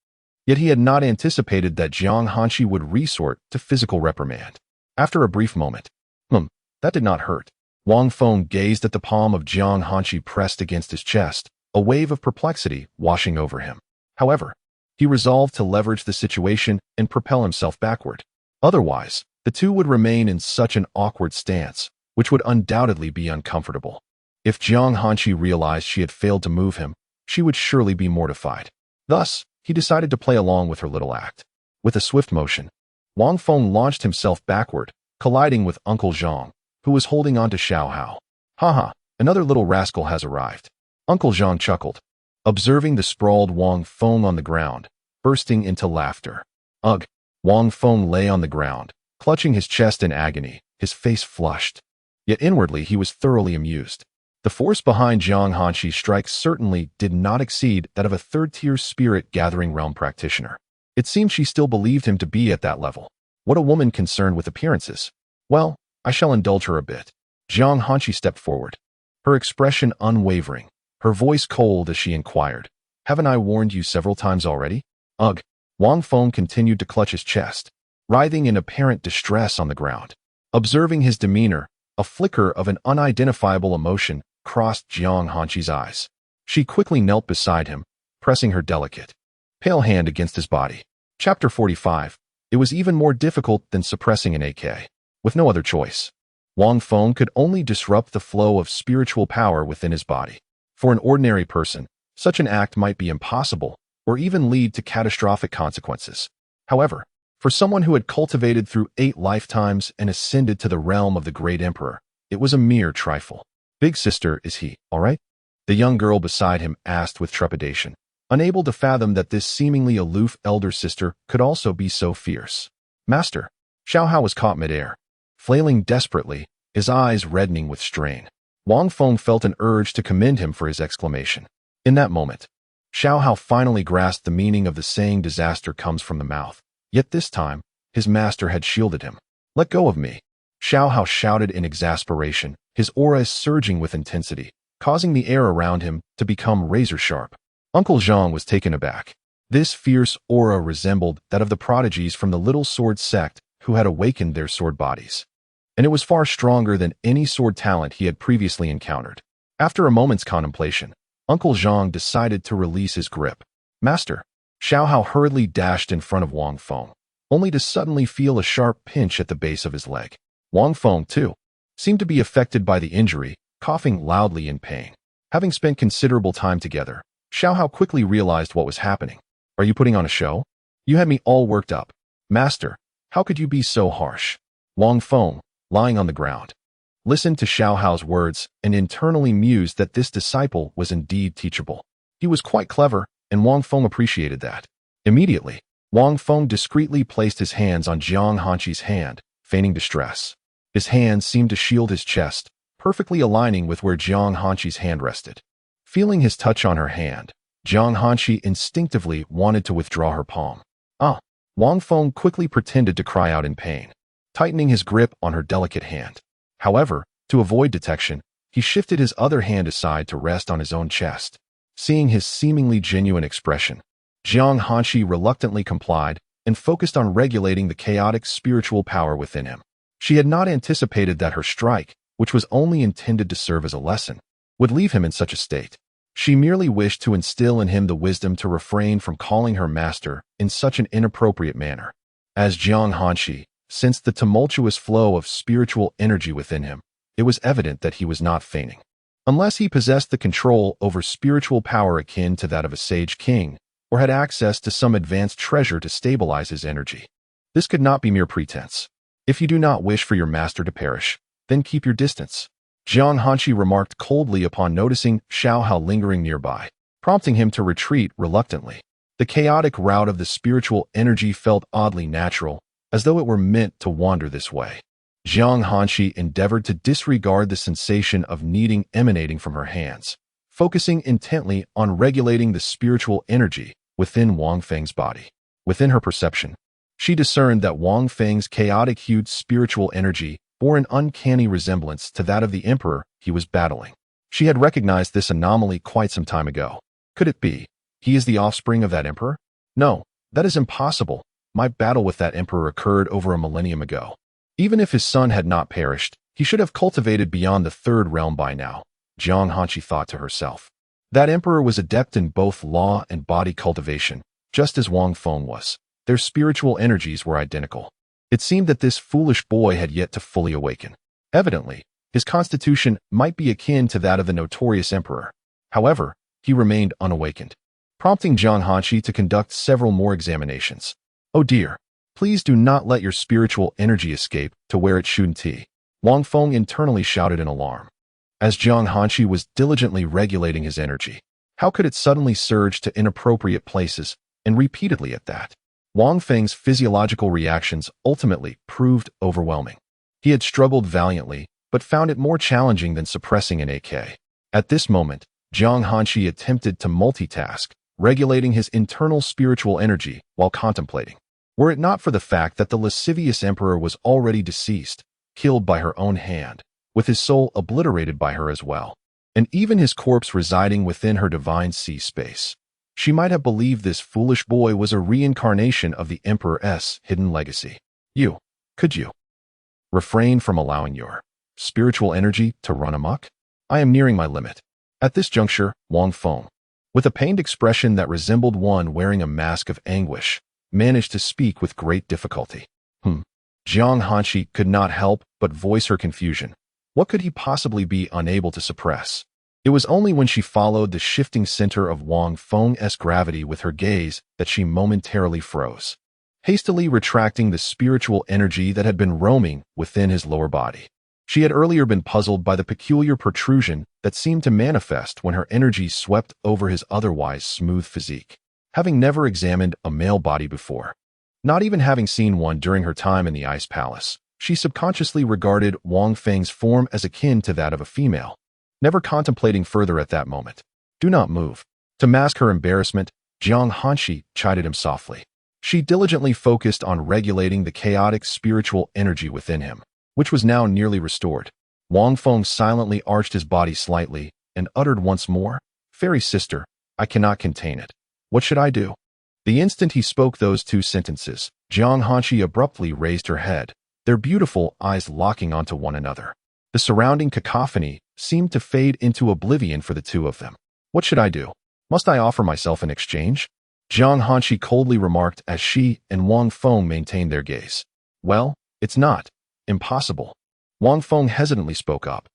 Yet he had not anticipated that Jiang Hanqi would resort to physical reprimand. After a brief moment, that did not hurt. Wang Feng gazed at the palm of Jiang Hanqi pressed against his chest, a wave of perplexity washing over him. However, he resolved to leverage the situation and propel himself backward. Otherwise, the two would remain in such an awkward stance, which would undoubtedly be uncomfortable. If Jiang Hanqi realized she had failed to move him, she would surely be mortified. Thus, he decided to play along with her little act. With a swift motion, Wang Feng launched himself backward, colliding with Uncle Zhang, who was holding on to Xiao Hao. Haha, another little rascal has arrived. Uncle Zhang chuckled, observing the sprawled Wang Feng on the ground, bursting into laughter. Ugh! Wang Feng lay on the ground, clutching his chest in agony, his face flushed. Yet inwardly he was thoroughly amused. The force behind Jiang Hanqi's strike certainly did not exceed that of a third-tier spirit-gathering realm practitioner. It seemed she still believed him to be at that level. What a woman concerned with appearances. Well, I shall indulge her a bit. Jiang Hanqi stepped forward, her expression unwavering, her voice cold as she inquired, haven't I warned you several times already? Ugh! Wang Feng continued to clutch his chest, writhing in apparent distress on the ground. Observing his demeanor, a flicker of an unidentifiable emotion crossed Jiang Hanqi's eyes. She quickly knelt beside him, pressing her delicate, pale hand against his body. Chapter 45. It was even more difficult than suppressing an AK. With no other choice, Wang Feng could only disrupt the flow of spiritual power within his body. For an ordinary person, such an act might be impossible, or even lead to catastrophic consequences. However, for someone who had cultivated through 8 lifetimes and ascended to the realm of the great emperor, it was a mere trifle. Big sister, is he, all right? The young girl beside him asked with trepidation, unable to fathom that this seemingly aloof elder sister could also be so fierce. Master, Xiao Hao was caught midair, flailing desperately, his eyes reddening with strain. Wang Feng felt an urge to commend him for his exclamation. In that moment, Xiao Hao finally grasped the meaning of the saying disaster comes from the mouth. Yet this time, his master had shielded him. Let go of me. Xiao Hao shouted in exasperation, his aura surging with intensity, causing the air around him to become razor-sharp. Uncle Zhang was taken aback. This fierce aura resembled that of the prodigies from the Little Sword sect who had awakened their sword bodies. And it was far stronger than any sword talent he had previously encountered. After a moment's contemplation, Uncle Zhang decided to release his grip. Master, Xiao Hao hurriedly dashed in front of Wang Feng, only to suddenly feel a sharp pinch at the base of his leg. Wang Feng, too, seemed to be affected by the injury, coughing loudly in pain. Having spent considerable time together, Xiaohao quickly realized what was happening. Are you putting on a show? You had me all worked up. Master, how could you be so harsh? Wang Feng, lying on the ground, listened to Xiaohao's words and internally mused that this disciple was indeed teachable. He was quite clever, and Wang Feng appreciated that. Immediately, Wang Feng discreetly placed his hands on Jiang Hanqi's hand, feigning distress. His hands seemed to shield his chest, perfectly aligning with where Jiang Hanqi's hand rested. Feeling his touch on her hand, Jiang Hanqi instinctively wanted to withdraw her palm. Wang Feng quickly pretended to cry out in pain, tightening his grip on her delicate hand. However, to avoid detection, he shifted his other hand aside to rest on his own chest. Seeing his seemingly genuine expression, Jiang Hanqi reluctantly complied and focused on regulating the chaotic spiritual power within him. She had not anticipated that her strike, which was only intended to serve as a lesson, would leave him in such a state. She merely wished to instill in him the wisdom to refrain from calling her master in such an inappropriate manner. As Jiang Hanqi sensed the tumultuous flow of spiritual energy within him, it was evident that he was not feigning. Unless he possessed the control over spiritual power akin to that of a sage king, or had access to some advanced treasure to stabilize his energy. This could not be mere pretense. If you do not wish for your master to perish, then keep your distance. Jiang Hanqi remarked coldly upon noticing Xiaohao lingering nearby, prompting him to retreat reluctantly. The chaotic route of the spiritual energy felt oddly natural, as though it were meant to wander this way. Jiang Hanqi endeavored to disregard the sensation of kneading emanating from her hands, focusing intently on regulating the spiritual energy within Wang Feng's body. Within her perception, she discerned that Wang Feng's chaotic-hued spiritual energy bore an uncanny resemblance to that of the emperor he was battling. She had recognized this anomaly quite some time ago. Could it be he is the offspring of that emperor? No, that is impossible. My battle with that emperor occurred over a millennium ago. Even if his son had not perished, he should have cultivated beyond the third realm by now, Jiang Hanqi thought to herself. That emperor was adept in both law and body cultivation, just as Wang Feng was. Their spiritual energies were identical. It seemed that this foolish boy had yet to fully awaken. Evidently, his constitution might be akin to that of the notorious emperor. However, he remained unawakened, prompting Jiang Hanqi to conduct several more examinations. Oh dear, please do not let your spiritual energy escape to where it shouldn't be, Wang Feng internally shouted in alarm. As Jiang Hanqi was diligently regulating his energy, how could it suddenly surge to inappropriate places, and repeatedly at that? Wang Feng's physiological reactions ultimately proved overwhelming. He had struggled valiantly, but found it more challenging than suppressing an AK. At this moment, Jiang Hanqi attempted to multitask, regulating his internal spiritual energy while contemplating. Were it not for the fact that the lascivious emperor was already deceased, killed by her own hand, with his soul obliterated by her as well, and even his corpse residing within her divine sea space, she might have believed this foolish boy was a reincarnation of the emperor's hidden legacy. Could you refrain from allowing your spiritual energy to run amok? I am nearing my limit. At this juncture, Wang Feng, with a pained expression that resembled one wearing a mask of anguish, managed to speak with great difficulty. Jiang Hanqi could not help but voice her confusion. What could he possibly be unable to suppress? It was only when she followed the shifting center of Wang Feng's gravity with her gaze that she momentarily froze, hastily retracting the spiritual energy that had been roaming within his lower body. She had earlier been puzzled by the peculiar protrusion that seemed to manifest when her energy swept over his otherwise smooth physique. Having never examined a male body before, not even having seen one during her time in the Ice Palace, she subconsciously regarded Wang Feng's form as akin to that of a female, never contemplating further at that moment. Do not move. To mask her embarrassment, Jiang Hanqi chided him softly. She diligently focused on regulating the chaotic spiritual energy within him, which was now nearly restored. Wang Feng silently arched his body slightly and uttered once more, "Fairy sister, I cannot contain it. What should I do?" The instant he spoke those two sentences, Jiang Hanqi abruptly raised her head, their beautiful eyes locking onto one another. The surrounding cacophony seemed to fade into oblivion for the two of them. What should I do? Must I offer myself in exchange? Jiang Hanqi coldly remarked as she and Wang Feng maintained their gaze. Well, it's not impossible. Wang Feng hesitantly spoke up.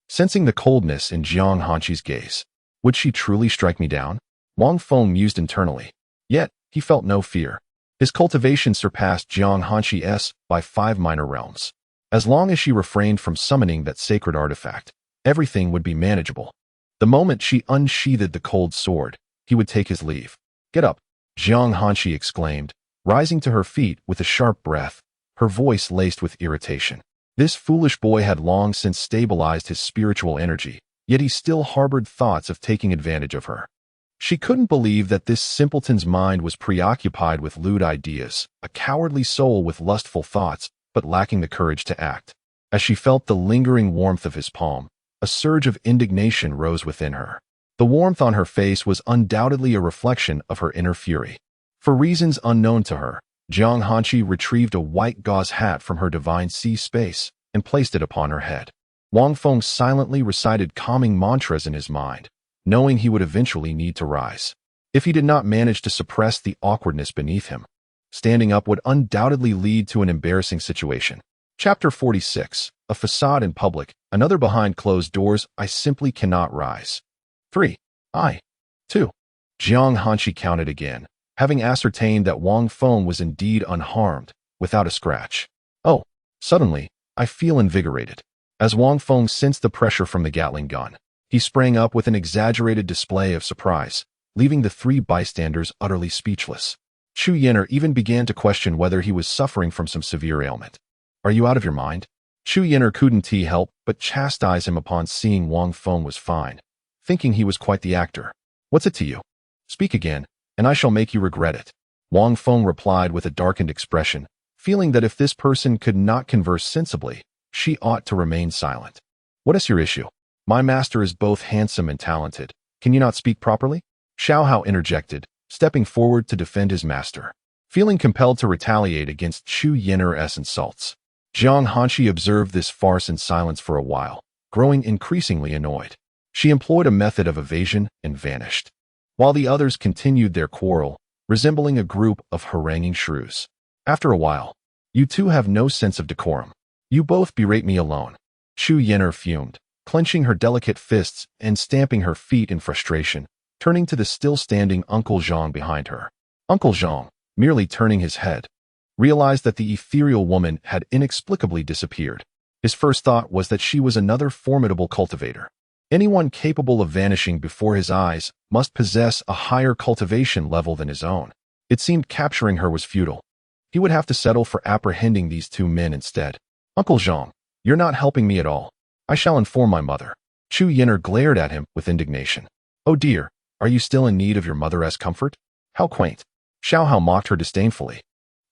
Sensing the coldness in Jiang Hanqi's gaze, Would she truly strike me down? Wang Feng mused internally. Yet, he felt no fear. His cultivation surpassed Jiang Hanxi's by 5 minor realms. As long as she refrained from summoning that sacred artifact, everything would be manageable. The moment she unsheathed the cold sword, he would take his leave. Get up, Jiang Hanxi exclaimed, rising to her feet with a sharp breath, her voice laced with irritation. This foolish boy had long since stabilized his spiritual energy, yet he still harbored thoughts of taking advantage of her. She couldn't believe that this simpleton's mind was preoccupied with lewd ideas, a cowardly soul with lustful thoughts, but lacking the courage to act. As she felt the lingering warmth of his palm, a surge of indignation rose within her. The warmth on her face was undoubtedly a reflection of her inner fury. For reasons unknown to her, Jiang Hanxi retrieved a white gauze hat from her divine sea space and placed it upon her head. Wang Feng silently recited calming mantras in his mind, knowing he would eventually need to rise. If he did not manage to suppress the awkwardness beneath him, standing up would undoubtedly lead to an embarrassing situation. Chapter 46. A facade in public, another behind closed doors. I simply cannot rise. 3. 2. Jiang Hanxi counted again, having ascertained that Wang Feng was indeed unharmed, without a scratch. Oh, suddenly, I feel invigorated. As Wang Feng sensed the pressure from the Gatling gun, he sprang up with an exaggerated display of surprise, leaving the 3 bystanders utterly speechless. Chu Yan'er even began to question whether he was suffering from some severe ailment. Are you out of your mind? Chu Yan'er couldn't help but chastise him upon seeing Wang Feng was fine, thinking he was quite the actor. What's it to you? Speak again, and I shall make you regret it. Wang Feng replied with a darkened expression, feeling that if this person could not converse sensibly, she ought to remain silent. What is your issue? My master is both handsome and talented. Can you not speak properly? Xiao Hao interjected, stepping forward to defend his master. Feeling compelled to retaliate against Chu Yan'er's insults, Jiang Hanxi observed this farce in silence for a while, growing increasingly annoyed. She employed a method of evasion and vanished, while the others continued their quarrel, resembling a group of haranguing shrews. After a while, you two have no sense of decorum. You both berate me alone. Chu Yan'er fumed, clenching her delicate fists and stamping her feet in frustration, turning to the still-standing Uncle Zhang behind her. Uncle Zhang, merely turning his head, realized that the ethereal woman had inexplicably disappeared. His first thought was that she was another formidable cultivator. Anyone capable of vanishing before his eyes must possess a higher cultivation level than his own. It seemed capturing her was futile. He would have to settle for apprehending these 2 men instead. Uncle Zhang, you're not helping me at all. I shall inform my mother. Chu Yan'er glared at him with indignation. Oh dear, are you still in need of your mother's comfort? How quaint. Xiao Hao mocked her disdainfully,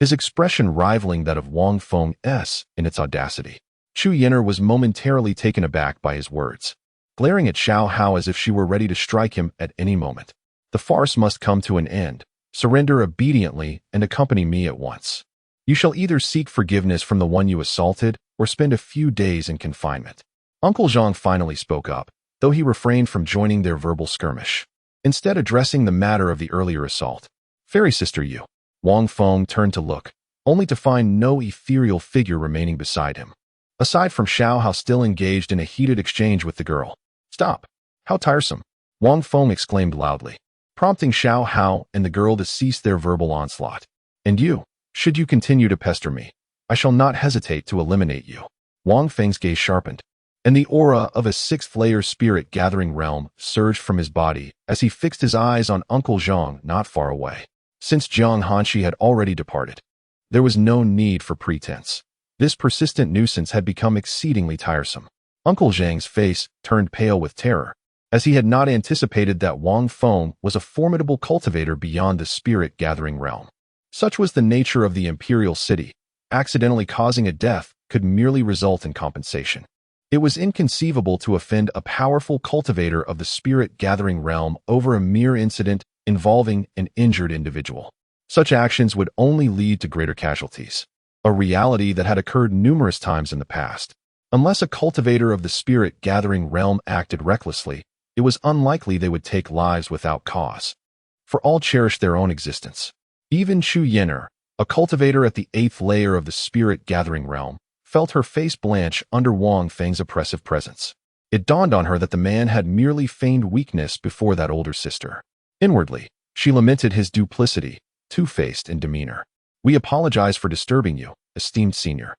his expression rivaling that of Wang Feng's in its audacity. Chu Yan'er was momentarily taken aback by his words, glaring at Xiao Hao as if she were ready to strike him at any moment. The farce must come to an end. Surrender obediently and accompany me at once. You shall either seek forgiveness from the one you assaulted or spend a few days in confinement. Uncle Zhang finally spoke up, though he refrained from joining their verbal skirmish, instead addressing the matter of the earlier assault. Fairy sister Yu. Wang Feng turned to look, only to find no ethereal figure remaining beside him, aside from Xiao Hao still engaged in a heated exchange with the girl. Stop! How tiresome! Wang Feng exclaimed loudly, prompting Xiao Hao and the girl to cease their verbal onslaught. And you, should you continue to pester me, I shall not hesitate to eliminate you. Wang Feng's gaze sharpened, and the aura of a 6th-layer spirit gathering realm surged from his body as he fixed his eyes on Uncle Zhang not far away. Since Jiang Hanxi had already departed, there was no need for pretense. This persistent nuisance had become exceedingly tiresome. Uncle Zhang's face turned pale with terror, as he had not anticipated that Wang Feng was a formidable cultivator beyond the spirit gathering realm. Such was the nature of the imperial city. Accidentally causing a death could merely result in compensation. It was inconceivable to offend a powerful cultivator of the spirit-gathering realm over a mere incident involving an injured individual. Such actions would only lead to greater casualties, a reality that had occurred numerous times in the past. Unless a cultivator of the spirit-gathering realm acted recklessly, it was unlikely they would take lives without cause, for all cherished their own existence. Even Chu Yan'er, a cultivator at the 8th layer of the spirit-gathering realm, felt her face blanch under Wang Feng's oppressive presence. It dawned on her that the man had merely feigned weakness before that older sister. Inwardly, she lamented his duplicity, two-faced in demeanor. "We apologize for disturbing you, esteemed senior.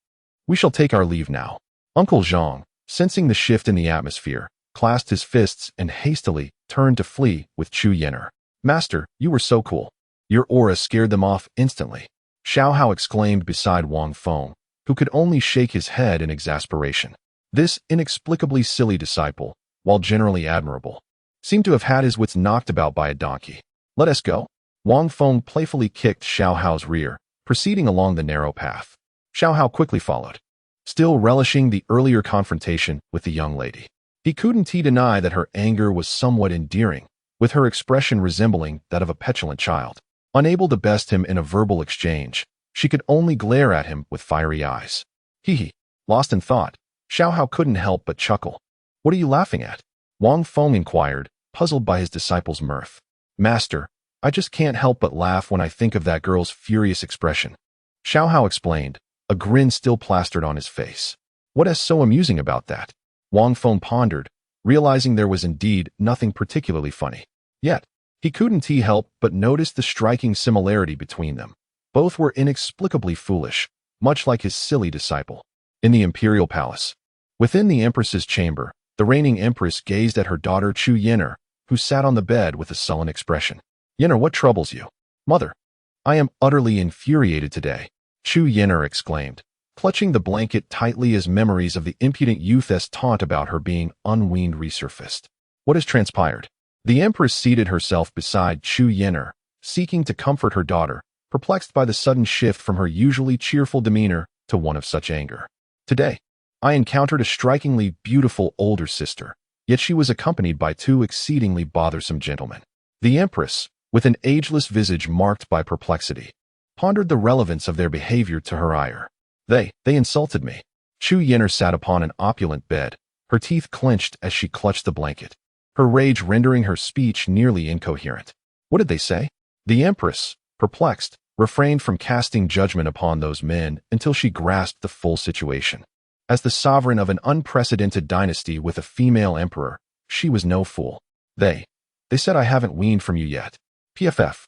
We shall take our leave now." Uncle Zhang, sensing the shift in the atmosphere, clasped his fists and hastily turned to flee with Chu Yenner. "Master, you were so cool. Your aura scared them off instantly," Xiao Hao exclaimed beside Wang Feng, who could only shake his head in exasperation. This inexplicably silly disciple, while generally admirable, seemed to have had his wits knocked about by a donkey. "Let us go." Wang Feng playfully kicked Xiao Hao's rear, proceeding along the narrow path. Xiao Hao quickly followed, still relishing the earlier confrontation with the young lady. He couldn't deny that her anger was somewhat endearing, with her expression resembling that of a petulant child. Unable to best him in a verbal exchange, she could only glare at him with fiery eyes. Hee. Lost in thought, Xiao Hao couldn't help but chuckle. "What are you laughing at?" Wang Feng inquired, puzzled by his disciple's mirth. "Master, I just can't help but laugh when I think of that girl's furious expression," Xiao Hao explained, a grin still plastered on his face. "What is so amusing about that?" Wang Feng pondered, realizing there was indeed nothing particularly funny. Yet, he couldn't help but notice the striking similarity between them. Both were inexplicably foolish, much like his silly disciple. In the imperial palace, within the empress's chamber, the reigning empress gazed at her daughter Chu Yenner, who sat on the bed with a sullen expression. "Yenner, what troubles you?" "Mother, I am utterly infuriated today," Chu Yenner exclaimed, clutching the blanket tightly as memories of the impudent youth's taunt about her being unweaned resurfaced. "What has transpired?" The empress seated herself beside Chu Yenner, seeking to comfort her daughter, perplexed by the sudden shift from her usually cheerful demeanor to one of such anger. "Today, I encountered a strikingly beautiful older sister, yet she was accompanied by two exceedingly bothersome gentlemen." The empress, with an ageless visage marked by perplexity, pondered the relevance of their behavior to her ire. They insulted me." Chu Yenner sat upon an opulent bed, her teeth clenched as she clutched the blanket, her rage rendering her speech nearly incoherent. "What did they say?" The empress, perplexed, refrained from casting judgment upon those men until she grasped the full situation. As the sovereign of an unprecedented dynasty with a female emperor, she was no fool. They said I haven't weaned from you yet. PFF.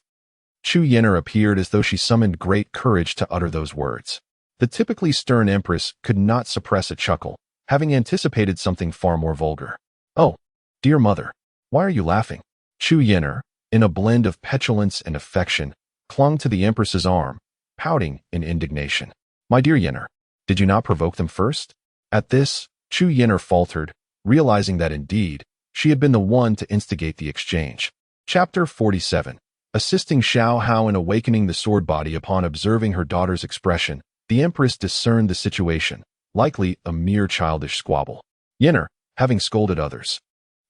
Chu Yenner appeared as though she summoned great courage to utter those words. The typically stern empress could not suppress a chuckle, having anticipated something far more vulgar. "Oh, dear mother, why are you laughing?" Chu Yenner, in a blend of petulance and affection, clung to the empress's arm, pouting in indignation. "My dear Yenner, did you not provoke them first?" At this, Chu Yenner faltered, realizing that indeed, she had been the one to instigate the exchange. Chapter 47. Assisting Xiao Hao in awakening the sword body. Upon observing her daughter's expression, the empress discerned the situation, likely a mere childish squabble. Yenner, having scolded others,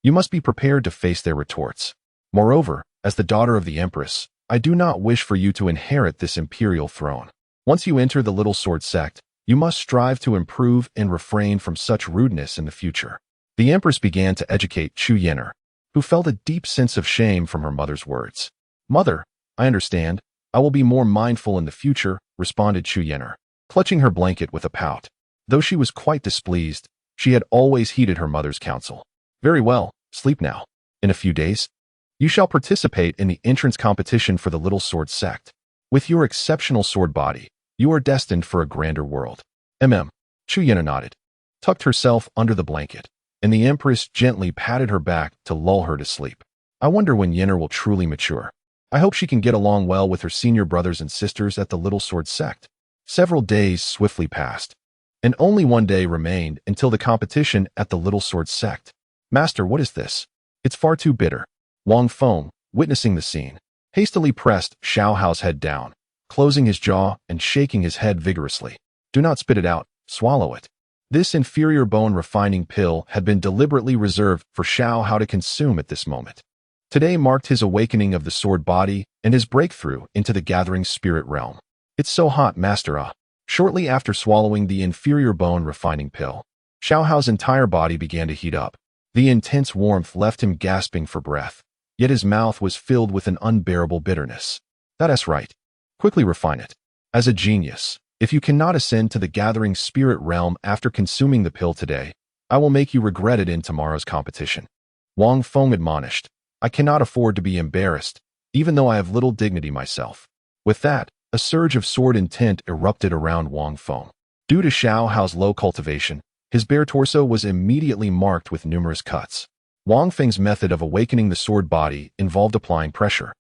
you must be prepared to face their retorts. Moreover, as the daughter of the empress, I do not wish for you to inherit this imperial throne. Once you enter the Little Sword sect, you must strive to improve and refrain from such rudeness in the future. The empress began to educate Chu Yenner, who felt a deep sense of shame from her mother's words. "Mother, I understand. I will be more mindful in the future," responded Chu Yenner, clutching her blanket with a pout. Though she was quite displeased, she had always heeded her mother's counsel. "Very well, sleep now. In a few days, you shall participate in the entrance competition for the Little Sword sect. With your exceptional sword body, you are destined for a grander world." Chu Yenner nodded, tucked herself under the blanket, and the empress gently patted her back to lull her to sleep. "I wonder when Yenner will truly mature. I hope she can get along well with her senior brothers and sisters at the Little Sword sect." Several days swiftly passed, and only one day remained until the competition at the Little Sword sect. "Master, what is this? It's far too bitter." Wang Feng, witnessing the scene, hastily pressed Xiao Hao's head down, closing his jaw and shaking his head vigorously. "Do not spit it out, swallow it." This inferior bone refining pill had been deliberately reserved for Xiao Hao to consume at this moment. Today marked his awakening of the sword body and his breakthrough into the gathering spirit realm. "It's so hot, Master Ah." Shortly after swallowing the inferior bone refining pill, Xiao Hao's entire body began to heat up. The intense warmth left him gasping for breath, yet his mouth was filled with an unbearable bitterness. "That's right. Quickly refine it. As a genius, if you cannot ascend to the gathering spirit realm after consuming the pill today, I will make you regret it in tomorrow's competition. Wang Feng admonished. I cannot afford to be embarrassed, even though I have little dignity myself. With that, a surge of sword intent erupted around Wang Feng. Due to Xiao Hao's low cultivation, his bare torso was immediately marked with numerous cuts. Wang Feng's method of awakening the sword body involved applying pressure,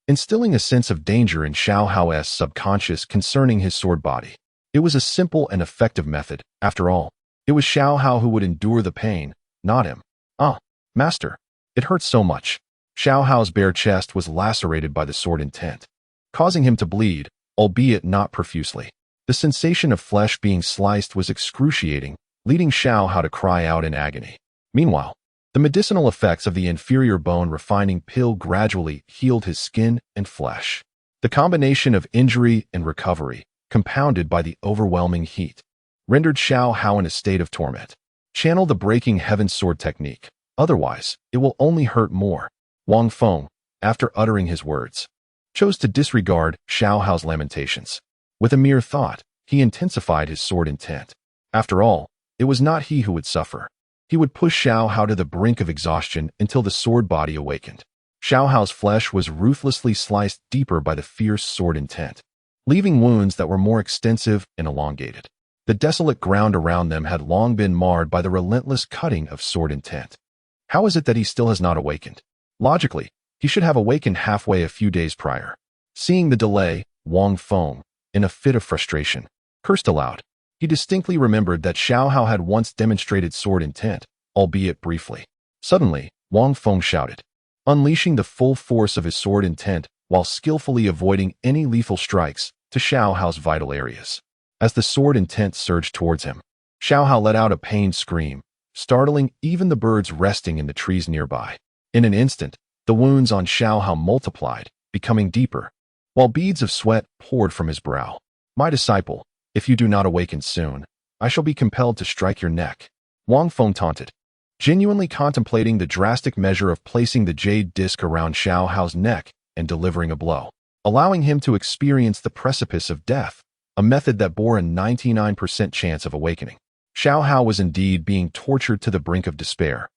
instilling a sense of danger in Xiao Hao's subconscious concerning his sword body. It was a simple and effective method, after all. It was Xiao Hao who would endure the pain, not him. Ah, master, it hurts so much. Xiao Hao's bare chest was lacerated by the sword intent, causing him to bleed, albeit not profusely. The sensation of flesh being sliced was excruciating, leading Xiao Hao to cry out in agony. Meanwhile, the medicinal effects of the inferior bone refining pill gradually healed his skin and flesh. The combination of injury and recovery, compounded by the overwhelming heat, rendered Xiao Hao in a state of torment. Channel the breaking heaven sword technique, otherwise it will only hurt more. Wang Feng, after uttering his words, chose to disregard Xiao Hao's lamentations. With a mere thought, he intensified his sword intent. After all, it was not he who would suffer. He would push Xiao Hao to the brink of exhaustion until the sword body awakened. Xiao Hao's flesh was ruthlessly sliced deeper by the fierce sword intent, leaving wounds that were more extensive and elongated. The desolate ground around them had long been marred by the relentless cutting of sword intent. How is it that he still has not awakened? Logically, he should have awakened halfway a few days prior. Seeing the delay, Wang Feng, in a fit of frustration, cursed aloud. He distinctly remembered that Xiao Hao had once demonstrated sword intent, albeit briefly. Suddenly, Wang Feng shouted, unleashing the full force of his sword intent while skillfully avoiding any lethal strikes to Xiao Hao's vital areas. As the sword intent surged towards him, Xiao Hao let out a pained scream, startling even the birds resting in the trees nearby. In an instant, the wounds on Xiao Hao multiplied, becoming deeper, while beads of sweat poured from his brow. My disciple, if you do not awaken soon, I shall be compelled to strike your neck. Wang Feng taunted, genuinely contemplating the drastic measure of placing the jade disc around Xiao Hao's neck and delivering a blow, allowing him to experience the precipice of death, a method that bore a 99% chance of awakening. Xiao Hao was indeed being tortured to the brink of despair,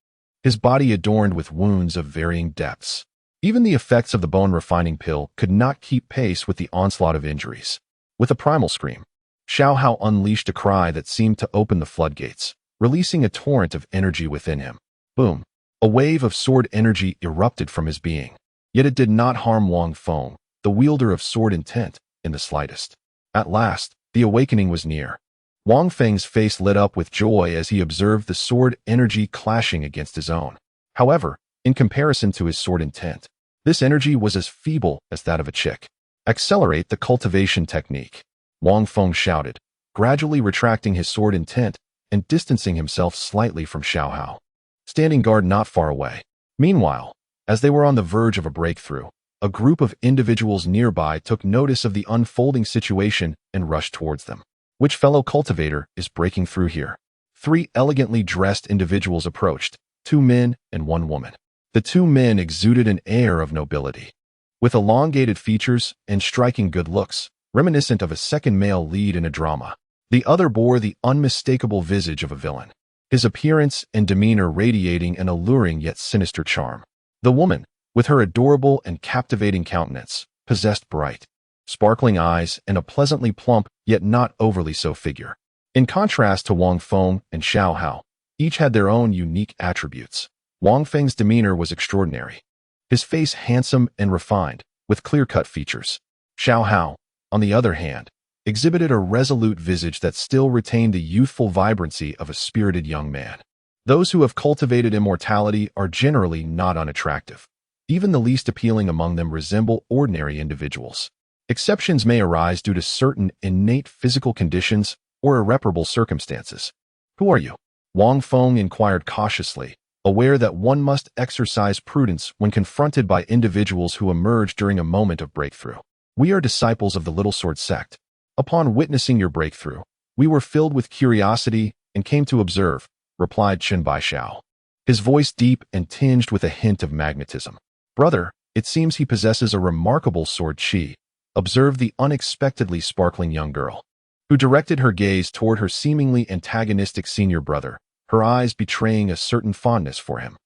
his body adorned with wounds of varying depths. Even the effects of the bone-refining pill could not keep pace with the onslaught of injuries. With a primal scream, Xiao Hao unleashed a cry that seemed to open the floodgates, releasing a torrent of energy within him. Boom! A wave of sword energy erupted from his being. Yet it did not harm Wang Feng, the wielder of sword intent, in the slightest. At last, the awakening was near. Wang Feng's face lit up with joy as he observed the sword energy clashing against his own. However, in comparison to his sword intent, this energy was as feeble as that of a chick. Accelerate the cultivation technique, Wang Feng shouted, gradually retracting his sword intent and distancing himself slightly from Xiao Hao, standing guard not far away. Meanwhile, as they were on the verge of a breakthrough, a group of individuals nearby took notice of the unfolding situation and rushed towards them. Which fellow cultivator is breaking through here? 3 elegantly dressed individuals approached, 2 men and 1 woman. The 2 men exuded an air of nobility, with elongated features and striking good looks, reminiscent of a second male lead in a drama. The other bore the unmistakable visage of a villain, his appearance and demeanor radiating an alluring yet sinister charm. The woman, with her adorable and captivating countenance, possessed bright, sparkling eyes and a pleasantly plump yet not overly so figure. In contrast to Wang Feng and Xiao Hao, each had their own unique attributes. Wang Feng's demeanor was extraordinary, his face handsome and refined, with clear-cut features. Xiao Hao, on the other hand, exhibited a resolute visage that still retained the youthful vibrancy of a spirited young man. Those who have cultivated immortality are generally not unattractive. Even the least appealing among them resemble ordinary individuals. Exceptions may arise due to certain innate physical conditions or irreparable circumstances. Who are you? Wang Feng inquired cautiously, aware that one must exercise prudence when confronted by individuals who emerge during a moment of breakthrough. We are disciples of the Little Sword sect. Upon witnessing your breakthrough, we were filled with curiosity and came to observe, replied Chen Baixiao, his voice deep and tinged with a hint of magnetism. Brother, it seems he possesses a remarkable sword chi, observed the unexpectedly sparkling young girl, who directed her gaze toward her seemingly antagonistic senior brother, her eyes betraying a certain fondness for him.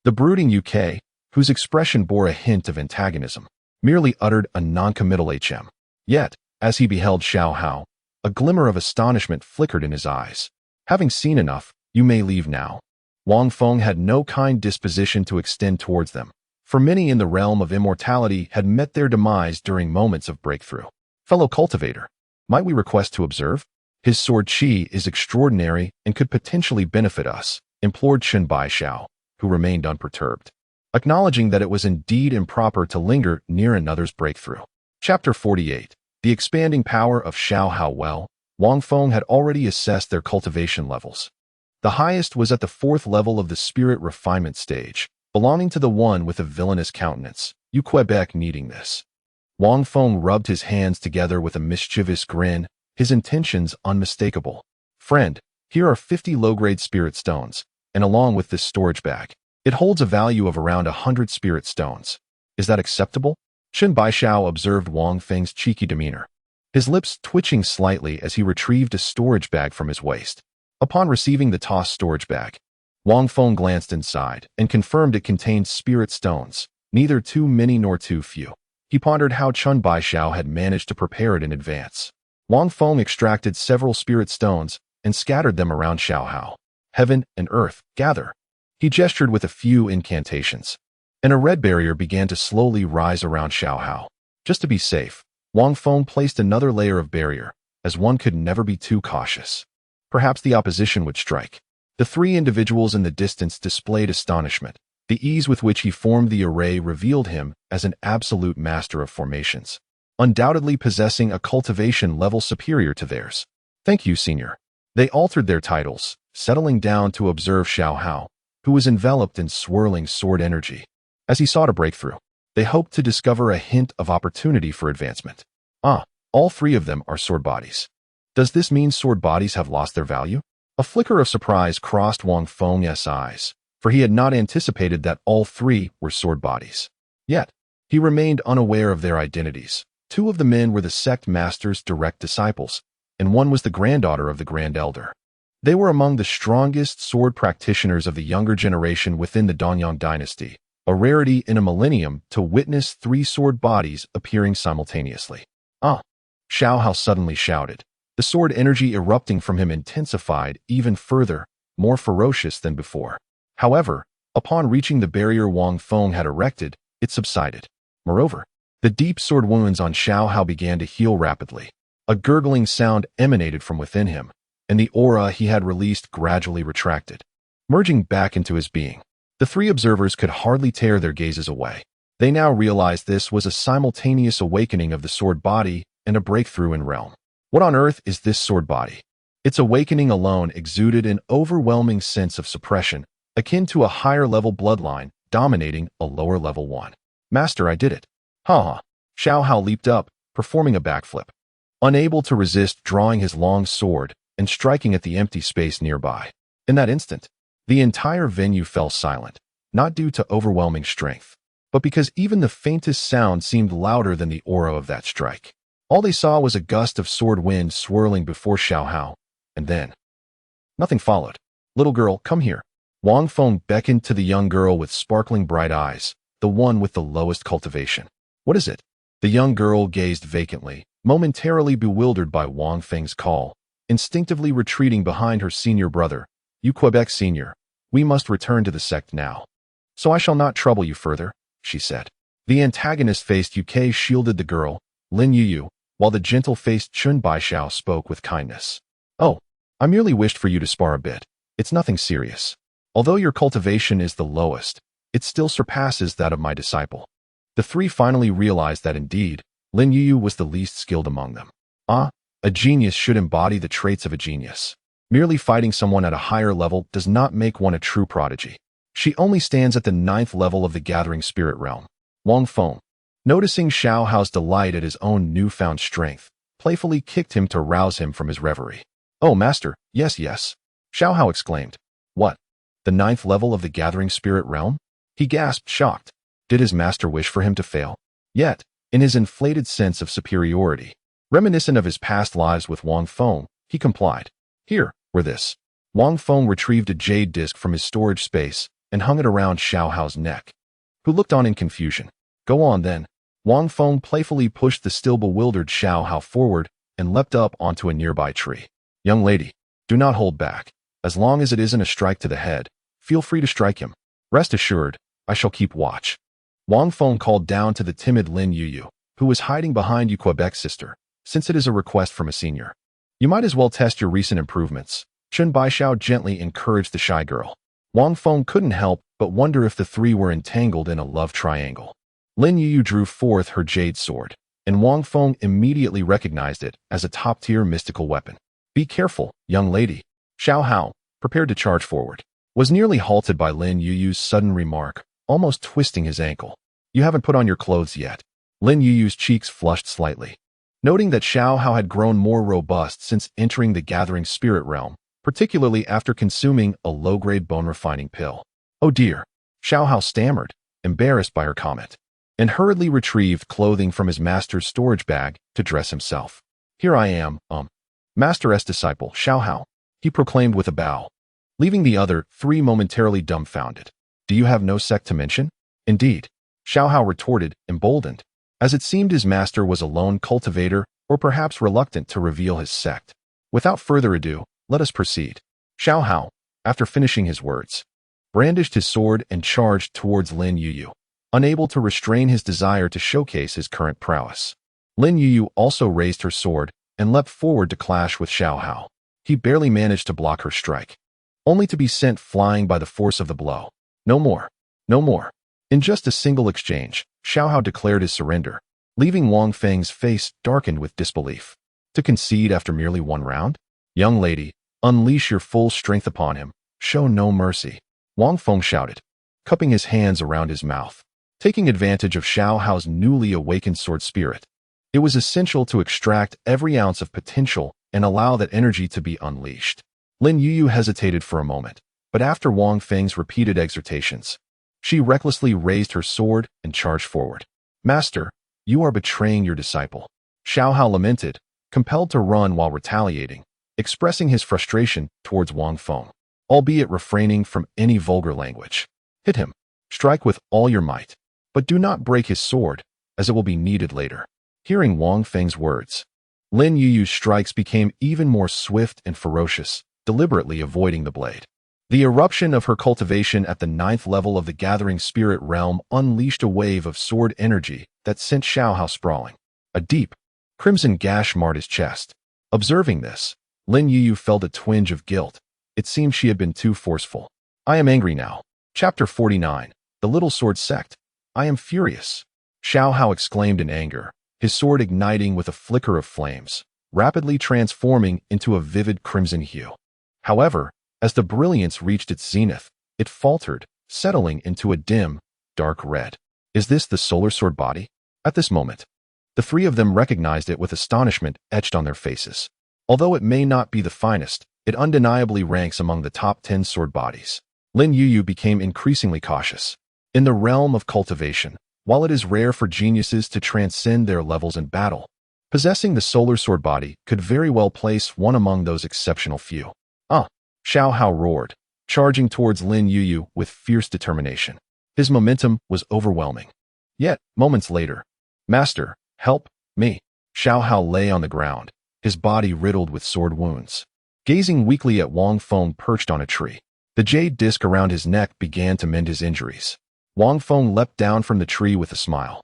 The brooding UK, whose expression bore a hint of antagonism, merely uttered a non-committal HM. Yet, as he beheld Xiao Hao, a glimmer of astonishment flickered in his eyes. Having seen enough, you may leave now. Wang Feng had no kind disposition to extend towards them, for many in the realm of immortality had met their demise during moments of breakthrough. Fellow cultivator, might we request to observe? His sword qi is extraordinary and could potentially benefit us, implored Chen Baixiao, who remained unperturbed, acknowledging that it was indeed improper to linger near another's breakthrough. Chapter 48. The expanding power of Xiao Hao. Well, Wang Feng had already assessed their cultivation levels. The highest was at the 4th level of the spirit refinement stage, belonging to the one with a villainous countenance, you Quebec needing this. Wang Feng rubbed his hands together with a mischievous grin, his intentions unmistakable. Friend, here are 50 low-grade spirit stones, and along with this storage bag, it holds a value of around 100 spirit stones. Is that acceptable? Chen Baixiao observed Wang Feng's cheeky demeanor, his lips twitching slightly as he retrieved a storage bag from his waist. Upon receiving the tossed storage bag, Wang Feng glanced inside and confirmed it contained spirit stones, neither too many nor too few. He pondered how Chen Baixiao had managed to prepare it in advance. Wang Feng extracted several spirit stones and scattered them around Xiao Hao. Heaven and earth, gather. He gestured with a few incantations, and a red barrier began to slowly rise around Xiao Hao. Just to be safe, Wang Feng placed another layer of barrier, as one could never be too cautious. Perhaps the opposition would strike. The 3 individuals in the distance displayed astonishment. The ease with which he formed the array revealed him as an absolute master of formations, undoubtedly possessing a cultivation level superior to theirs. Thank you, senior. They altered their titles, settling down to observe Xiao Hao, who was enveloped in swirling sword energy. As he sought a breakthrough, they hoped to discover a hint of opportunity for advancement. All 3 of them are sword bodies. Does this mean sword bodies have lost their value? A flicker of surprise crossed Wang Feng's eyes, for he had not anticipated that all 3 were sword bodies. Yet, he remained unaware of their identities. 2 of the men were the sect master's direct disciples, and one was the granddaughter of the Grand Elder. They were among the strongest sword practitioners of the younger generation within the Danyang dynasty, a rarity in a millennium to witness 3 sword bodies appearing simultaneously. Xiao Hao suddenly shouted. The sword energy erupting from him intensified even further, more ferocious than before. However, upon reaching the barrier Wang Feng had erected, it subsided. Moreover, the deep sword wounds on Xiao Hao began to heal rapidly. A gurgling sound emanated from within him, and the aura he had released gradually retracted, merging back into his being. The 3 observers could hardly tear their gazes away. They now realized this was a simultaneous awakening of the sword body and a breakthrough in realm. What on earth is this sword body? Its awakening alone exuded an overwhelming sense of suppression, akin to a higher-level bloodline dominating a lower-level one. Master, I did it. Ha! Xiao Hao leaped up, performing a backflip, unable to resist drawing his long sword and striking at the empty space nearby. In that instant, the entire venue fell silent, not due to overwhelming strength, but because even the faintest sound seemed louder than the aura of that strike. All they saw was a gust of sword wind swirling before Xiao Hao, and then nothing followed. Little girl, come here. Wang Feng beckoned to the young girl with sparkling bright eyes, the one with the lowest cultivation. What is it? The young girl gazed vacantly, momentarily bewildered by Wang Feng's call, instinctively retreating behind her senior brother. You Quebec senior, we must return to the sect now. So I shall not trouble you further, she said. The antagonist-faced UK shielded the girl, Lin Yuyu, while the gentle-faced Chen Baixiao spoke with kindness. Oh, I merely wished for you to spar a bit. It's nothing serious. Although your cultivation is the lowest, it still surpasses that of my disciple. The 3 finally realized that indeed, Lin Yuyu was the least skilled among them. A genius should embody the traits of a genius. Merely fighting someone at a higher level does not make one a true prodigy. She only stands at the 9th level of the gathering spirit realm. Wang Feng, noticing Xiao Hao's delight at his own newfound strength, playfully kicked him to rouse him from his reverie. Oh, master, yes. Xiao Hao exclaimed. What? The 9th level of the gathering spirit realm? He gasped, shocked. Did his master wish for him to fail? Yet, in his inflated sense of superiority, reminiscent of his past lives with Wang Feng, he complied. Here, where this Wang Feng retrieved a jade disc from his storage space and hung it around Xiao Hao's neck, who looked on in confusion. Go on then. Wang Feng playfully pushed the still bewildered Xiao Hao forward and leapt up onto a nearby tree. Young lady, do not hold back. As long as it isn't a strike to the head, feel free to strike him. Rest assured, I shall keep watch. Wang Feng called down to the timid Lin Yuyu, who was hiding behind Yu Quebec's sister, since it is a request from a senior. You might as well test your recent improvements. Chen Baishao gently encouraged the shy girl. Wang Feng couldn't help but wonder if the three were entangled in a love triangle. Lin Yuyu drew forth her jade sword, and Wang Feng immediately recognized it as a top-tier mystical weapon. Be careful, young lady. Xiao Hao, prepared to charge forward, was nearly halted by Lin Yuyu's sudden remark, almost twisting his ankle. You haven't put on your clothes yet. Lin Yuyu's cheeks flushed slightly. Noting that Xiao Hao had grown more robust since entering the gathering spirit realm, particularly after consuming a low-grade bone-refining pill. Oh dear, Xiao Hao stammered, embarrassed by her comment, and hurriedly retrieved clothing from his master's storage bag to dress himself. Here I am, Master's disciple, Xiao Hao, he proclaimed with a bow, leaving the other three momentarily dumbfounded. Do you have no sect to mention? Indeed, Xiao Hao retorted, emboldened, as it seemed his master was a lone cultivator or perhaps reluctant to reveal his sect. Without further ado, let us proceed. Xiao Hao, after finishing his words, brandished his sword and charged towards Lin Yuyu, unable to restrain his desire to showcase his current prowess. Lin Yuyu also raised her sword and leapt forward to clash with Xiao Hao. He barely managed to block her strike, only to be sent flying by the force of the blow. No more. No more. In just a single exchange, Xiao Hao declared his surrender, leaving Wang Feng's face darkened with disbelief. To concede after merely one round? Young lady, unleash your full strength upon him. Show no mercy. Wang Feng shouted, cupping his hands around his mouth. Taking advantage of Xiao Hao's newly awakened sword spirit, it was essential to extract every ounce of potential and allow that energy to be unleashed. Lin Yuyu hesitated for a moment, but after Wang Feng's repeated exhortations, she recklessly raised her sword and charged forward. Master, you are betraying your disciple. Xiao Hao lamented, compelled to run while retaliating, expressing his frustration towards Wang Feng, albeit refraining from any vulgar language. Hit him. Strike with all your might, but do not break his sword, as it will be needed later. Hearing Wang Feng's words, Lin Yuyu's strikes became even more swift and ferocious, deliberately avoiding the blade. The eruption of her cultivation at the 9th level of the gathering spirit realm unleashed a wave of sword energy that sent Xiao Hao sprawling. A deep, crimson gash marred his chest. Observing this, Lin Yuyu felt a twinge of guilt. It seemed she had been too forceful. I am angry now. Chapter 49, The Little Sword Sect. I am furious. Xiao Hao exclaimed in anger, his sword igniting with a flicker of flames, rapidly transforming into a vivid crimson hue. However, as the brilliance reached its zenith, it faltered, settling into a dim, dark red. Is this the solar sword body? At this moment, the three of them recognized it with astonishment etched on their faces. Although it may not be the finest, it undeniably ranks among the top 10 sword bodies. Lin Yuyu became increasingly cautious. In the realm of cultivation, while it is rare for geniuses to transcend their levels in battle, possessing the solar sword body could very well place one among those exceptional few. Xiao Hao roared, charging towards Lin Yuyu with fierce determination. His momentum was overwhelming. Yet, moments later, Master, help me. Xiao Hao lay on the ground, his body riddled with sword wounds. Gazing weakly at Wang Feng perched on a tree, the jade disc around his neck began to mend his injuries. Wang Feng leapt down from the tree with a smile,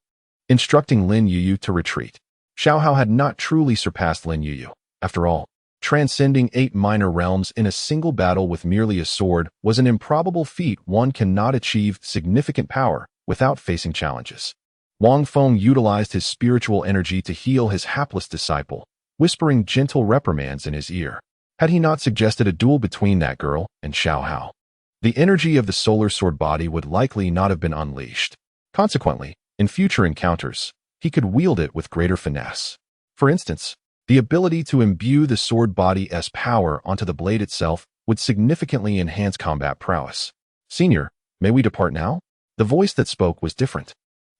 instructing Lin Yuyu to retreat. Xiao Hao had not truly surpassed Lin Yuyu. After all, transcending 8 minor realms in a single battle with merely a sword was an improbable feat. One cannot achieve significant power without facing challenges. Wang Feng utilized his spiritual energy to heal his hapless disciple, whispering gentle reprimands in his ear. Had he not suggested a duel between that girl and Xiao Hao, the energy of the solar sword body would likely not have been unleashed. Consequently, in future encounters, he could wield it with greater finesse. For instance, the ability to imbue the sword body's power onto the blade itself would significantly enhance combat prowess. Senior, may we depart now? The voice that spoke was different.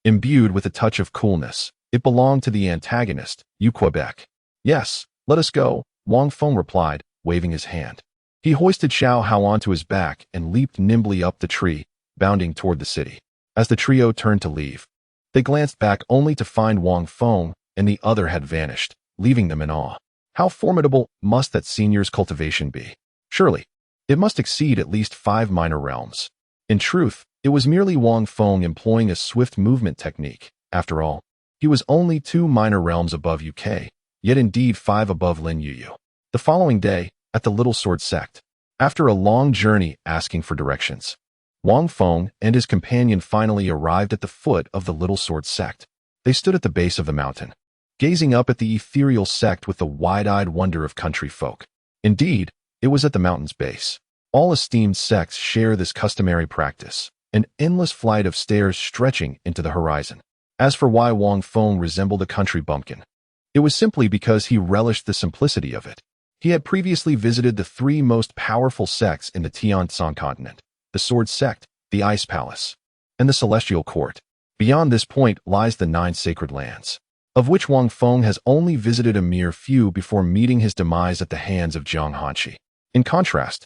Imbued with a touch of coolness, it belonged to the antagonist, Yu Quebec. Yes, let us go, Wang Feng replied, waving his hand. He hoisted Xiao Hao onto his back and leaped nimbly up the tree, bounding toward the city. As the trio turned to leave, they glanced back only to find Wang Feng and the other had vanished, leaving them in awe. How formidable must that senior's cultivation be? Surely, it must exceed at least 5 minor realms. In truth, it was merely Wang Feng employing a swift movement technique. After all, he was only 2 minor realms above UK, yet indeed 5 above Lin Yuyu. The following day, at the Little Sword Sect, after a long journey asking for directions, Wang Feng and his companion finally arrived at the foot of the Little Sword Sect. They stood at the base of the mountain, gazing up at the ethereal sect with the wide-eyed wonder of country folk. Indeed, it was at the mountain's base. All esteemed sects share this customary practice, an endless flight of stairs stretching into the horizon. As for why Wang Feng resembled a country bumpkin, it was simply because he relished the simplicity of it. He had previously visited the 3 most powerful sects in the Tian-Tsang continent, the Sword Sect, the Ice Palace, and the Celestial Court. Beyond this point lies the 9 sacred lands, of which Wang Feng has only visited a mere few before meeting his demise at the hands of Jiang Hanshi. In contrast,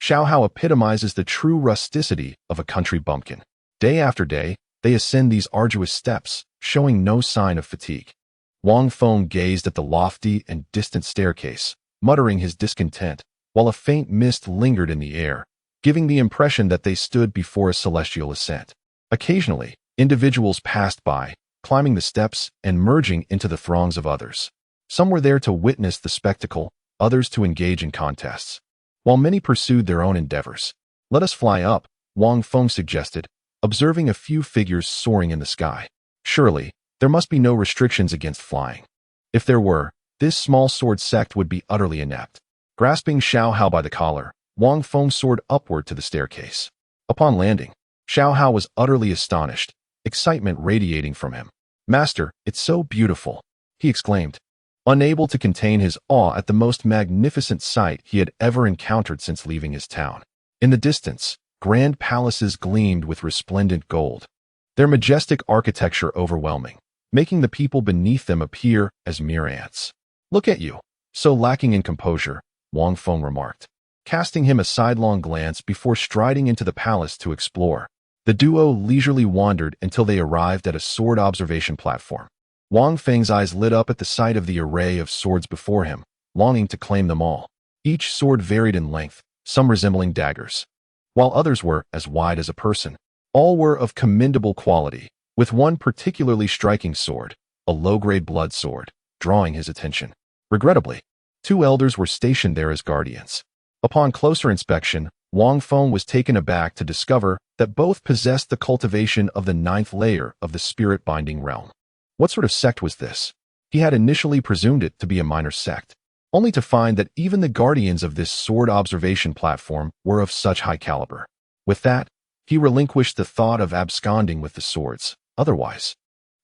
Xiao Hao epitomizes the true rusticity of a country bumpkin. Day after day, they ascend these arduous steps, showing no sign of fatigue. Wang Feng gazed at the lofty and distant staircase, muttering his discontent, while a faint mist lingered in the air, giving the impression that they stood before a celestial ascent. Occasionally, individuals passed by, climbing the steps and merging into the throngs of others. Some were there to witness the spectacle, others to engage in contests, while many pursued their own endeavors. Let us fly up, Wang Feng suggested, observing a few figures soaring in the sky. Surely, there must be no restrictions against flying. If there were, this small sword sect would be utterly inept. Grasping Xiao Hao by the collar, Wang Feng soared upward to the staircase. Upon landing, Xiao Hao was utterly astonished, excitement radiating from him. "Master, it's so beautiful," he exclaimed, unable to contain his awe at the most magnificent sight he had ever encountered since leaving his town. In the distance, grand palaces gleamed with resplendent gold, their majestic architecture overwhelming, making the people beneath them appear as mere ants. "Look at you, so lacking in composure," Wang Feng remarked, casting him a sidelong glance before striding into the palace to explore. The duo leisurely wandered until they arrived at a sword observation platform. Wang Feng's eyes lit up at the sight of the array of swords before him, longing to claim them all. Each sword varied in length, some resembling daggers, while others were as wide as a person. All were of commendable quality, with one particularly striking sword, a low-grade blood sword, drawing his attention. Regrettably, 2 elders were stationed there as guardians. Upon closer inspection, Wang Feng was taken aback to discover that both possessed the cultivation of the 9th layer of the spirit-binding realm. What sort of sect was this? He had initially presumed it to be a minor sect, only to find that even the guardians of this sword observation platform were of such high caliber. With that, he relinquished the thought of absconding with the swords. Otherwise,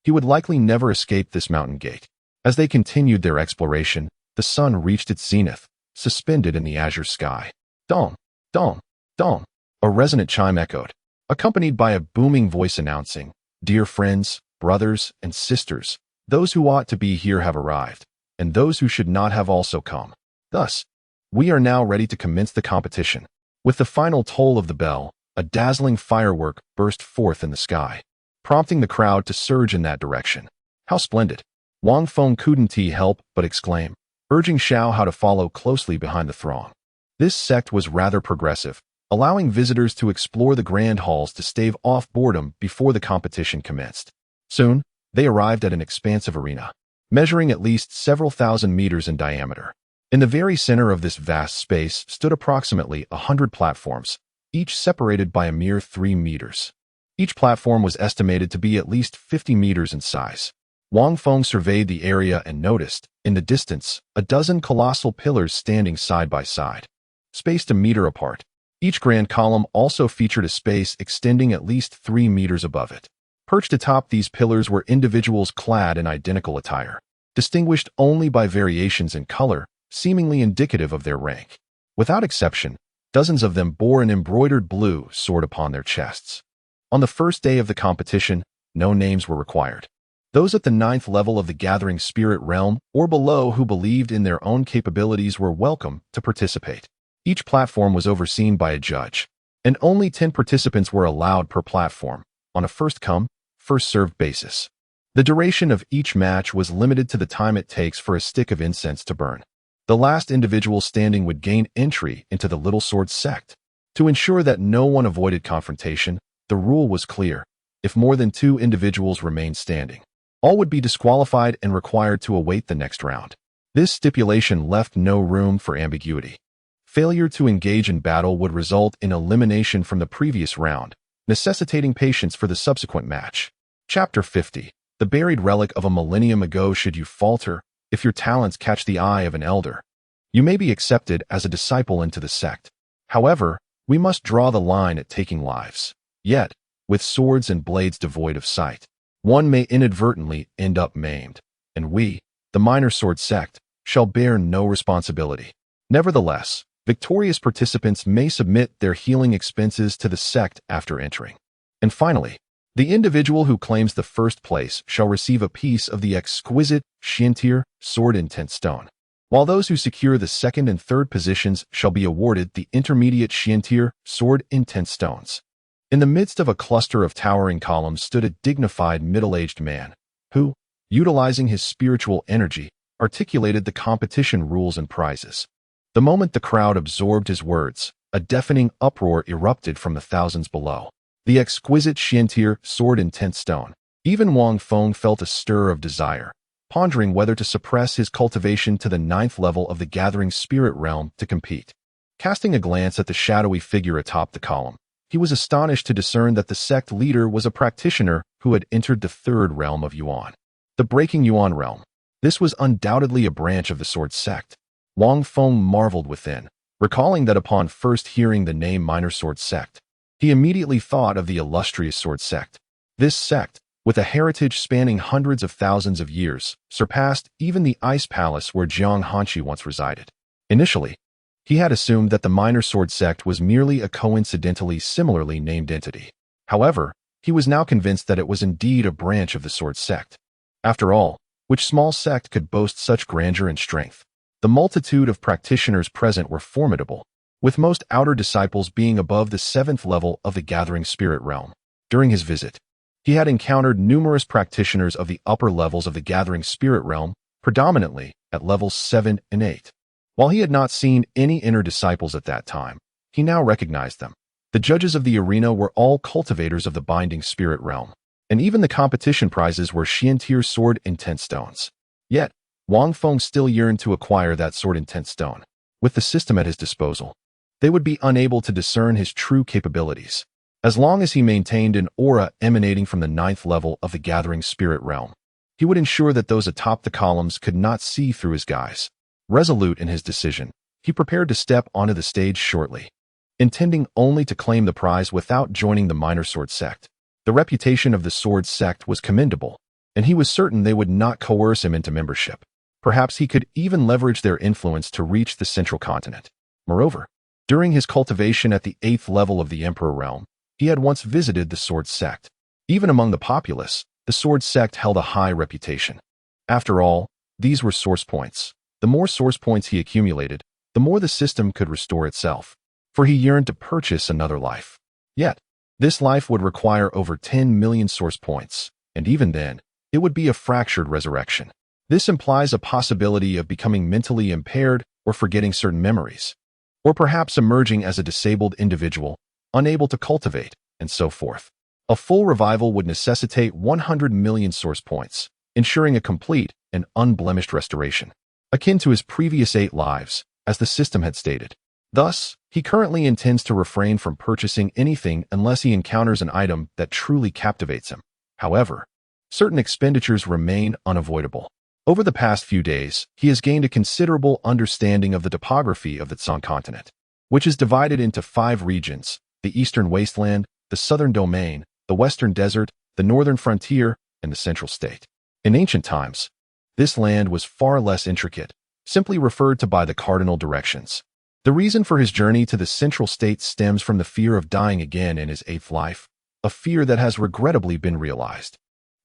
he would likely never escape this mountain gate. As they continued their exploration, the sun reached its zenith, suspended in the azure sky. Dong, dong, dong. A resonant chime echoed, accompanied by a booming voice announcing, "Dear friends, brothers, and sisters, those who ought to be here have arrived, and those who should not have also come. Thus, we are now ready to commence the competition." With the final toll of the bell, a dazzling firework burst forth in the sky, prompting the crowd to surge in that direction. How splendid! Wang Feng couldn't help but exclaim, urging Xiao Hao to follow closely behind the throng. This sect was rather progressive, allowing visitors to explore the grand halls to stave off boredom before the competition commenced. Soon, they arrived at an expansive arena, measuring at least several thousand meters in diameter. In the very center of this vast space stood approximately 100 platforms, each separated by a mere 3 meters. Each platform was estimated to be at least 50 meters in size. Wang Feng surveyed the area and noticed, in the distance, a dozen colossal pillars standing side by side, spaced a meter apart. Each grand column also featured a space extending at least 3 meters above it. Perched atop these pillars were individuals clad in identical attire, distinguished only by variations in color, seemingly indicative of their rank. Without exception, dozens of them bore an embroidered blue sword upon their chests. On the first day of the competition, no names were required. Those at the 9th level of the gathering spirit realm or below who believed in their own capabilities were welcome to participate. Each platform was overseen by a judge, and only 10 participants were allowed per platform, on a first-come, first-served basis. The duration of each match was limited to the time it takes for a stick of incense to burn. The last individual standing would gain entry into the Little Sword sect. To ensure that no one avoided confrontation, the rule was clear. If more than 2 individuals remained standing, all would be disqualified and required to await the next round. This stipulation left no room for ambiguity. Failure to engage in battle would result in elimination from the previous round, necessitating patience for the subsequent match. Chapter 50. The buried relic of a millennium ago. Should you falter, if your talents catch the eye of an elder, you may be accepted as a disciple into the sect. However, we must draw the line at taking lives. Yet, with swords and blades devoid of sight, one may inadvertently end up maimed, and we, the minor sword sect, shall bear no responsibility. Nevertheless, victorious participants may submit their healing expenses to the sect after entering. And finally, the individual who claims the first place shall receive a piece of the exquisite Xiantir sword intent stone, while those who secure the second and third positions shall be awarded the intermediate Xiantir sword intent stones. In the midst of a cluster of towering columns stood a dignified middle-aged man, who, utilizing his spiritual energy, articulated the competition rules and prizes. The moment the crowd absorbed his words, a deafening uproar erupted from the thousands below. The exquisite Xiantir sword intent stone. Even Wang Feng felt a stir of desire, pondering whether to suppress his cultivation to the 9th level of the gathering spirit realm to compete. Casting a glance at the shadowy figure atop the column, he was astonished to discern that the sect leader was a practitioner who had entered the 3rd realm of Yuan, the Breaking Yuan realm. This was undoubtedly a branch of the sword sect. Wang Feng marveled within, recalling that upon first hearing the name minor sword sect, he immediately thought of the illustrious sword sect. This sect, with a heritage spanning hundreds of thousands of years, surpassed even the ice palace where Jiang Hanshi once resided. Initially, he had assumed that the minor sword sect was merely a coincidentally similarly named entity. However, he was now convinced that it was indeed a branch of the sword sect. After all, which small sect could boast such grandeur and strength? The multitude of practitioners present were formidable, with most outer disciples being above the 7th level of the gathering spirit realm. During his visit, he had encountered numerous practitioners of the upper levels of the gathering spirit realm, predominantly at levels 7 and 8. While he had not seen any inner disciples at that time, he now recognized them. The judges of the arena were all cultivators of the binding spirit realm, and even the competition prizes were Xiantir sword intent stones. Yet, Wang Feng still yearned to acquire that sword intent stone. With the system at his disposal, they would be unable to discern his true capabilities. As long as he maintained an aura emanating from the 9th level of the gathering spirit realm, he would ensure that those atop the columns could not see through his guise. Resolute in his decision, he prepared to step onto the stage shortly, intending only to claim the prize without joining the minor sword sect. The reputation of the sword sect was commendable, and he was certain they would not coerce him into membership. Perhaps he could even leverage their influence to reach the central continent. Moreover, during his cultivation at the 8th level of the Emperor realm, he had once visited the sword sect. Even among the populace, the sword sect held a high reputation. After all, these were source points. The more source points he accumulated, the more the system could restore itself, for he yearned to purchase another life. Yet, this life would require over 10 million source points, and even then, it would be a fractured resurrection. This implies a possibility of becoming mentally impaired or forgetting certain memories, or perhaps emerging as a disabled individual, unable to cultivate, and so forth. A full revival would necessitate 100 million source points, ensuring a complete and unblemished restoration, akin to his previous 8 lives, as the system had stated. Thus, he currently intends to refrain from purchasing anything unless he encounters an item that truly captivates him. However, certain expenditures remain unavoidable. Over the past few days, he has gained a considerable understanding of the topography of the Tsang continent, which is divided into 5 regions: the Eastern Wasteland, the Southern Domain, the Western Desert, the Northern Frontier, and the Central State. In ancient times, this land was far less intricate, simply referred to by the cardinal directions. The reason for his journey to the Central State stems from the fear of dying again in his 8th life, a fear that has regrettably been realized.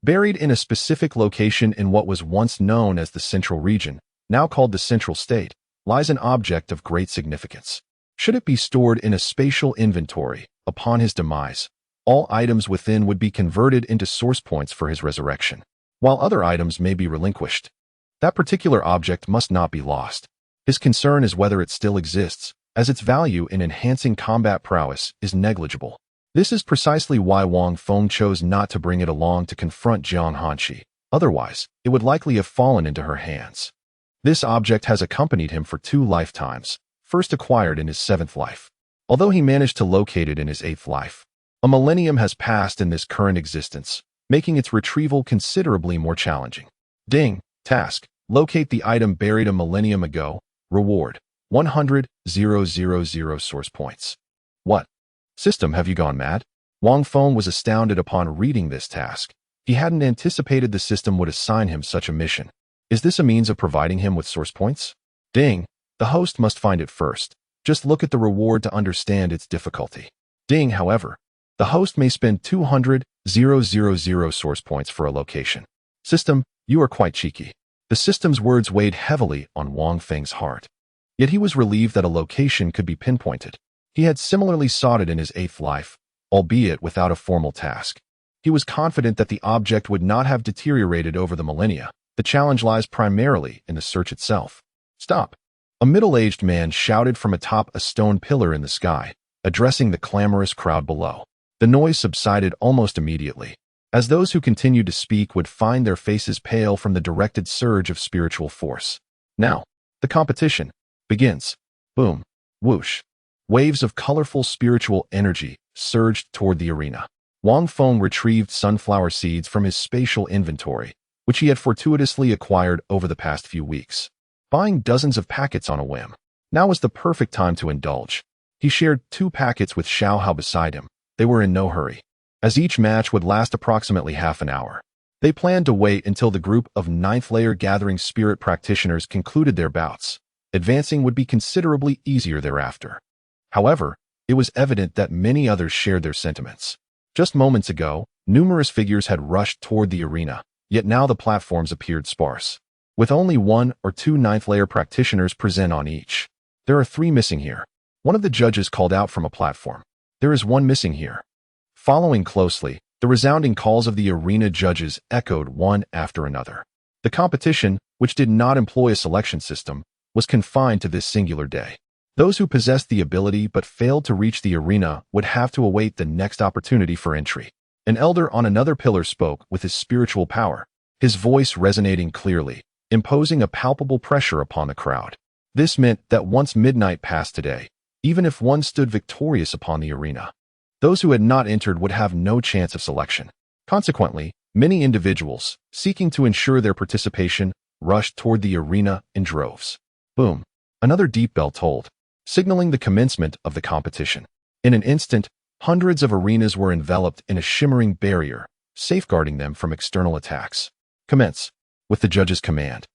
Buried in a specific location in what was once known as the Central Region, now called the Central State, lies an object of great significance. Should it be stored in a spatial inventory, upon his demise, all items within would be converted into source points for his resurrection, while other items may be relinquished. That particular object must not be lost. His concern is whether it still exists, as its value in enhancing combat prowess is negligible. This is precisely why Wang Feng chose not to bring it along to confront Jiang Hanqi. Otherwise, it would likely have fallen into her hands. This object has accompanied him for 2 lifetimes, first acquired in his 7th life. Although he managed to locate it in his 8th life, a millennium has passed in this current existence, making its retrieval considerably more challenging. Ding. Task. Locate the item buried a millennium ago. Reward. 100,000 source points. What? System, have you gone mad? Wang Feng was astounded upon reading this task. He hadn't anticipated the system would assign him such a mission. Is this a means of providing him with source points? Ding. The host must find it first. Just look at the reward to understand its difficulty. Ding, however. The host may spend 200,000 source points for a location. System, you are quite cheeky. The system's words weighed heavily on Wang Feng's heart. Yet he was relieved that a location could be pinpointed. He had similarly sought it in his 8th life, albeit without a formal task. He was confident that the object would not have deteriorated over the millennia. The challenge lies primarily in the search itself. Stop! A middle-aged man shouted from atop a stone pillar in the sky, addressing the clamorous crowd below. The noise subsided almost immediately, as those who continued to speak would find their faces pale from the directed surge of spiritual force. Now, the competition begins. Boom. Whoosh. Waves of colorful spiritual energy surged toward the arena. Wang Feng retrieved sunflower seeds from his spatial inventory, which he had fortuitously acquired over the past few weeks, buying dozens of packets on a whim. Now was the perfect time to indulge. He shared 2 packets with Xiao Hao beside him. They were in no hurry, as each match would last approximately half an hour. They planned to wait until the group of 9th-layer gathering spirit practitioners concluded their bouts. Advancing would be considerably easier thereafter. However, it was evident that many others shared their sentiments. Just moments ago, numerous figures had rushed toward the arena, yet now the platforms appeared sparse, with only 1 or 2 9th-layer practitioners present on each. There are 3 missing here. One of the judges called out from a platform. There is 1 missing here. Following closely, the resounding calls of the arena judges echoed one after another. The competition, which did not employ a selection system, was confined to this singular day. Those who possessed the ability but failed to reach the arena would have to await the next opportunity for entry. An elder on another pillar spoke with his spiritual power, his voice resonating clearly, imposing a palpable pressure upon the crowd. This meant that once midnight passed today, even if one stood victorious upon the arena, those who had not entered would have no chance of selection. Consequently, many individuals, seeking to ensure their participation, rushed toward the arena in droves. Boom. Another deep bell tolled, signaling the commencement of the competition. In an instant, hundreds of arenas were enveloped in a shimmering barrier, safeguarding them from external attacks. Commence. With the judge's command,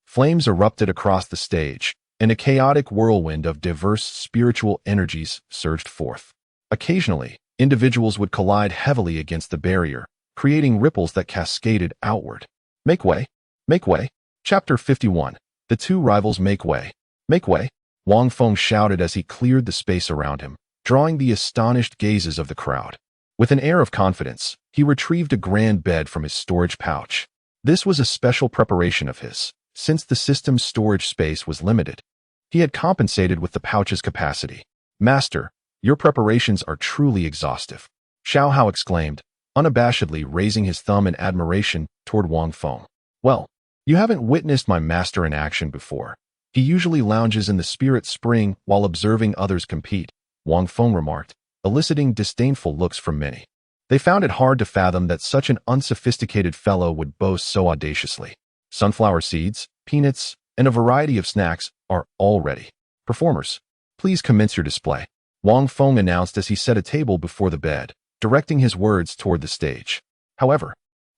flames erupted across the stage, and a chaotic whirlwind of diverse spiritual energies surged forth. Occasionally, individuals would collide heavily against the barrier, creating ripples that cascaded outward. Make way! Make way! Chapter 51. The 2 rivals make way. Make way! Wang Feng shouted as he cleared the space around him, drawing the astonished gazes of the crowd. With an air of confidence, he retrieved a grand bed from his storage pouch. This was a special preparation of his, since the system's storage space was limited. He had compensated with the pouch's capacity. Master, your preparations are truly exhaustive, Xiao Hao exclaimed, unabashedly raising his thumb in admiration toward Wang Feng. Well, you haven't witnessed my master in action before. He usually lounges in the spirit spring while observing others compete, Wang Feng remarked, eliciting disdainful looks from many. They found it hard to fathom that such an unsophisticated fellow would boast so audaciously. Sunflower seeds, peanuts, and a variety of snacks are all ready. Performers, please commence your display, Wang Feng announced as he set a table before the bed, directing his words toward the stage. However,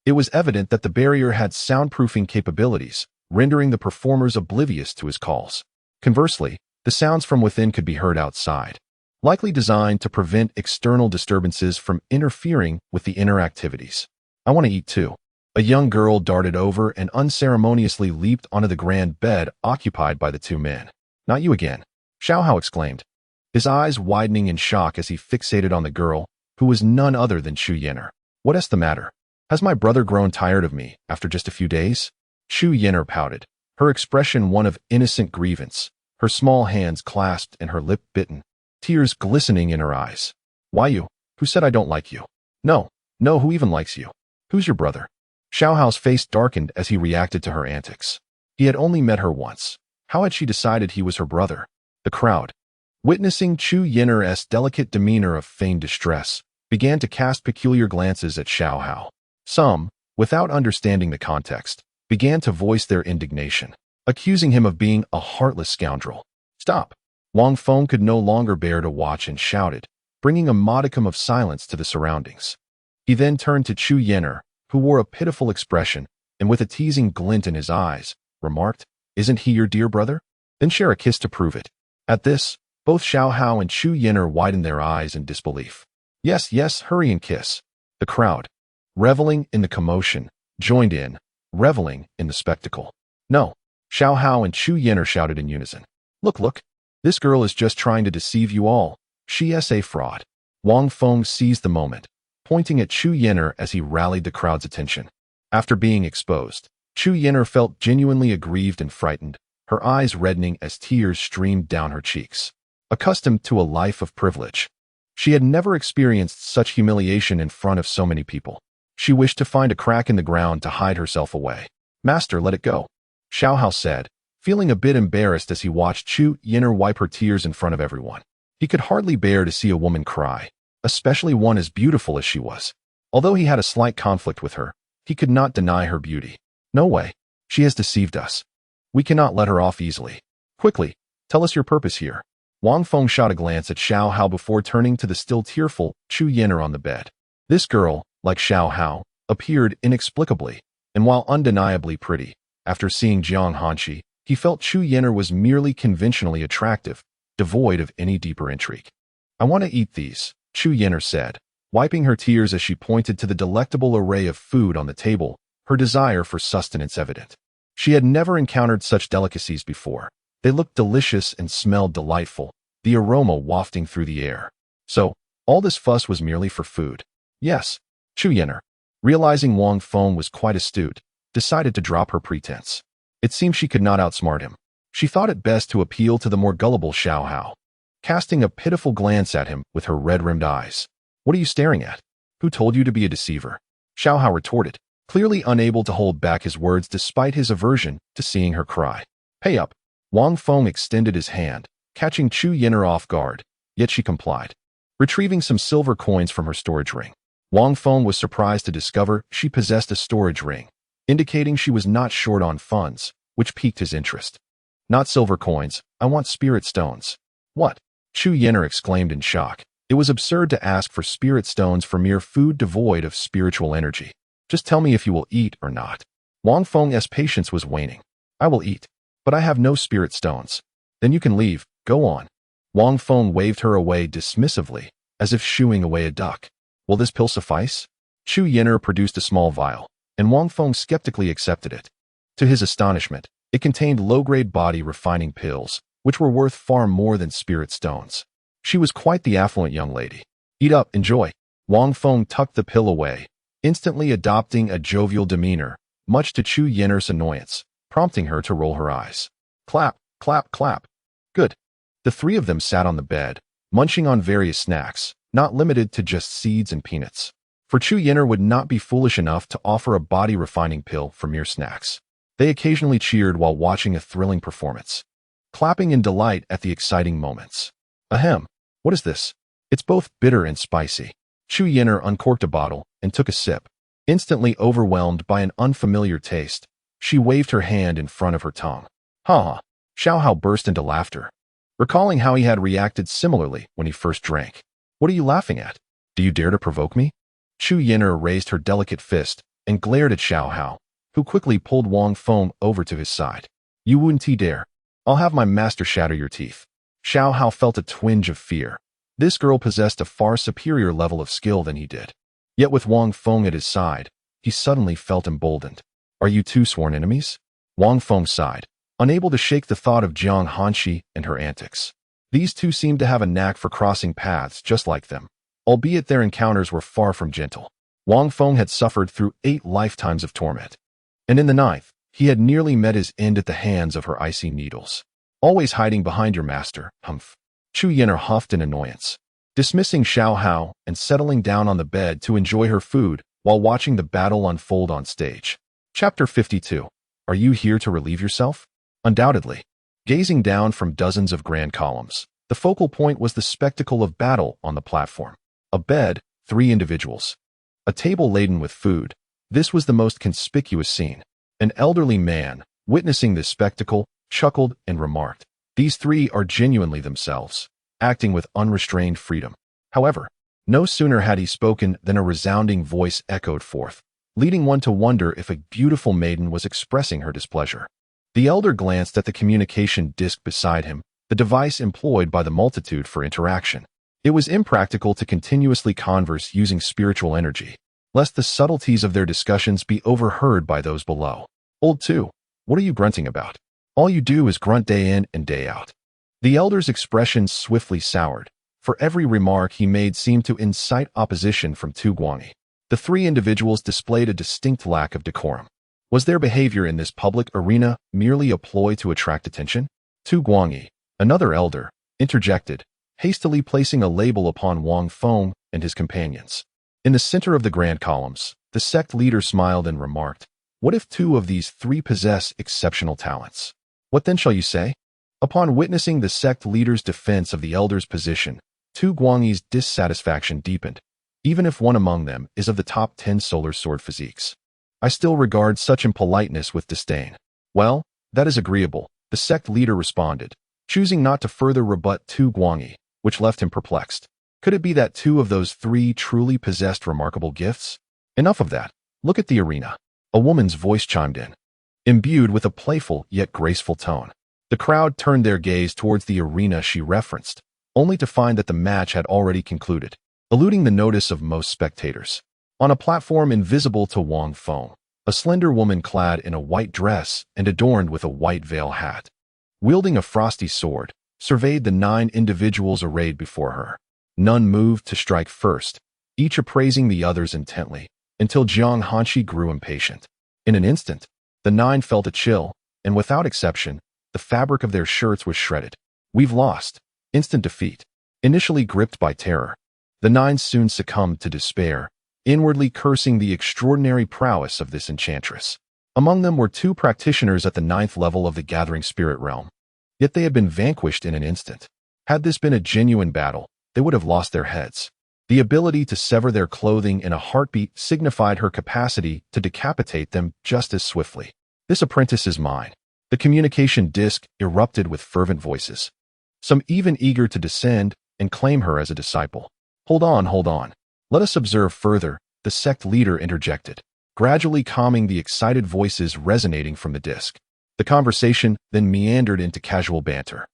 it was evident that the barrier had soundproofing capabilities, rendering the performers oblivious to his calls. Conversely, the sounds from within could be heard outside, likely designed to prevent external disturbances from interfering with the inner activities. I want to eat too. A young girl darted over and unceremoniously leaped onto the grand bed occupied by the 2 men. Not you again, Xiao Hao exclaimed. his eyes widening in shock as he fixated on the girl, who was none other than Chu Yin'er. What's the matter? Has my brother grown tired of me after just a few days? Chu Yin'er pouted, her expression one of innocent grievance, her small hands clasped and her lip bitten, tears glistening in her eyes. Why you? Who said I don't like you? No, who even likes you? Who's your brother? Xiao Hao's face darkened as he reacted to her antics. He had only met her once. How had she decided he was her brother? The crowd, witnessing Chu Yin'er's delicate demeanor of feigned distress, began to cast peculiar glances at Xiao Hao. Some, without understanding the context, began to voice their indignation, accusing him of being a heartless scoundrel. Stop! Wang Feng could no longer bear to watch and shouted, bringing a modicum of silence to the surroundings. He then turned to Chu Yin'er, who wore a pitiful expression, and with a teasing glint in his eyes, remarked, Isn't he your dear brother? Then share a kiss to prove it. At this, both Xiao Hao and Chu Yin'er widened their eyes in disbelief. Yes, hurry and kiss. The crowd, reveling in the commotion, joined in, reveling in the spectacle. No, Xiao Hao and Chu Yin'er shouted in unison. Look, this girl is just trying to deceive you all. She's a fraud. Wang Feng seized the moment, pointing at Chu Yin'er as he rallied the crowd's attention. After being exposed, Chu Yin'er felt genuinely aggrieved and frightened, her eyes reddening as tears streamed down her cheeks. Accustomed to a life of privilege, she had never experienced such humiliation in front of so many people. She wished to find a crack in the ground to hide herself away. Master, let it go, Xiao Hao said, feeling a bit embarrassed as he watched Chu Yin'er wipe her tears in front of everyone. He could hardly bear to see a woman cry, especially one as beautiful as she was. Although he had a slight conflict with her, he could not deny her beauty. No way. She has deceived us. We cannot let her off easily. Quickly, tell us your purpose here. Wang Feng shot a glance at Xiao Hao before turning to the still tearful Chu Yin'er on the bed. This girl, like Xiao Hao, appeared inexplicably, and while undeniably pretty, after seeing Jiang Hanshi, he felt Chu Yin'er was merely conventionally attractive, devoid of any deeper intrigue. I want to eat these, Chu Yin'er said, wiping her tears as she pointed to the delectable array of food on the table, her desire for sustenance evident. She had never encountered such delicacies before. They looked delicious and smelled delightful, the aroma wafting through the air. So, all this fuss was merely for food. Yes, Chu Yin'er, realizing Wang Feng was quite astute, decided to drop her pretense. It seemed she could not outsmart him. She thought it best to appeal to the more gullible Xiao Hao, casting a pitiful glance at him with her red-rimmed eyes. What are you staring at? Who told you to be a deceiver? Xiao Hao retorted, clearly unable to hold back his words despite his aversion to seeing her cry. Pay up. Wang Feng extended his hand, catching Chu Yin'er off guard, yet she complied. Retrieving some silver coins from her storage ring, Wang Feng was surprised to discover she possessed a storage ring, indicating she was not short on funds, which piqued his interest. Not silver coins, I want spirit stones. What? Chu Yin'er exclaimed in shock. It was absurd to ask for spirit stones for mere food devoid of spiritual energy. Just tell me if you will eat or not. Wang Feng's patience was waning. I will eat, but I have no spirit stones. Then you can leave, go on. Wang Feng waved her away dismissively, as if shooing away a duck. Will this pill suffice? Chu Yin'er produced a small vial, and Wang Feng skeptically accepted it. To his astonishment, it contained low-grade body refining pills, which were worth far more than spirit stones. She was quite the affluent young lady. Eat up, enjoy. Wang Feng tucked the pill away, instantly adopting a jovial demeanor, much to Chu Yin'er's annoyance, prompting her to roll her eyes. Clap, clap, clap. Good. The three of them sat on the bed, munching on various snacks, not limited to just seeds and peanuts. For Chu Yin'er would not be foolish enough to offer a body-refining pill for mere snacks. They occasionally cheered while watching a thrilling performance, clapping in delight at the exciting moments. Ahem. What is this? It's both bitter and spicy. Chu Yin'er uncorked a bottle and took a sip. Instantly overwhelmed by an unfamiliar taste, she waved her hand in front of her tongue. Ha ha. Xiao Hao burst into laughter, recalling how he had reacted similarly when he first drank. What are you laughing at? Do you dare to provoke me? Chu Yin'er raised her delicate fist and glared at Xiao Hao, who quickly pulled Wang Feng over to his side. You wouldn't dare. I'll have my master shatter your teeth. Xiao Hao felt a twinge of fear. This girl possessed a far superior level of skill than he did. Yet with Wang Feng at his side, he suddenly felt emboldened. Are you two sworn enemies? Wang Feng sighed, unable to shake the thought of Jiang Hanshi and her antics. These two seemed to have a knack for crossing paths just like them, albeit their encounters were far from gentle. Wang Feng had suffered through 8 lifetimes of torment, and in the 9th, he had nearly met his end at the hands of her icy needles. Always hiding behind your master, humph. Chu Yan'er huffed in annoyance, dismissing Xiao Hao and settling down on the bed to enjoy her food while watching the battle unfold on stage. Chapter 52. Are you here to relieve yourself? Undoubtedly. Gazing down from dozens of grand columns, the focal point was the spectacle of battle on the platform. A bed, 3 individuals. A table laden with food. This was the most conspicuous scene. An elderly man, witnessing this spectacle, chuckled and remarked, "These 3 are genuinely themselves, acting with unrestrained freedom." However, no sooner had he spoken than a resounding voice echoed forth, leading one to wonder if a beautiful maiden was expressing her displeasure. The elder glanced at the communication disc beside him, the device employed by the multitude for interaction. It was impractical to continuously converse using spiritual energy, lest the subtleties of their discussions be overheard by those below. "Old 2, what are you grunting about? All you do is grunt day in and day out." The elder's expression swiftly soured, for every remark he made seemed to incite opposition from Tu Guangyi. The 3 individuals displayed a distinct lack of decorum. Was their behavior in this public arena merely a ploy to attract attention? Tu Guangyi, another elder, interjected, hastily placing a label upon Wang Feng and his companions. In the center of the grand columns, the sect leader smiled and remarked, "What if 2 of these 3 possess exceptional talents? What then shall you say?" Upon witnessing the sect leader's defense of the elder's position, Tu Guangyi's dissatisfaction deepened. "Even if one among them is of the top 10 solar sword physiques, I still regard such impoliteness with disdain." "Well, that is agreeable," the sect leader responded, choosing not to further rebut Tu Guangyi, which left him perplexed. Could it be that 2 of those 3 truly possessed remarkable gifts? Enough of that. Look at the arena. A woman's voice chimed in, imbued with a playful yet graceful tone. The crowd turned their gaze towards the arena she referenced, only to find that the match had already concluded, eluding the notice of most spectators. On a platform invisible to Wang Feng, a slender woman clad in a white dress and adorned with a white veil hat, wielding a frosty sword, surveyed the 9 individuals arrayed before her. None moved to strike first, each appraising the others intently, until Jiang Hanshi grew impatient. In an instant, the 9 felt a chill, and without exception, the fabric of their shirts was shredded. "We've lost." Instant defeat. Initially gripped by terror, the 9 soon succumbed to despair, inwardly cursing the extraordinary prowess of this enchantress. Among them were 2 practitioners at the 9th level of the Gathering Spirit realm. Yet they had been vanquished in an instant. Had this been a genuine battle, they would have lost their heads. The ability to sever their clothing in a heartbeat signified her capacity to decapitate them just as swiftly. "This apprentice is mine." The communication disc erupted with fervent voices, some even eager to descend and claim her as a disciple. Hold on. Let us observe further," the sect leader interjected, gradually calming the excited voices resonating from the disc. The conversation then meandered into casual banter,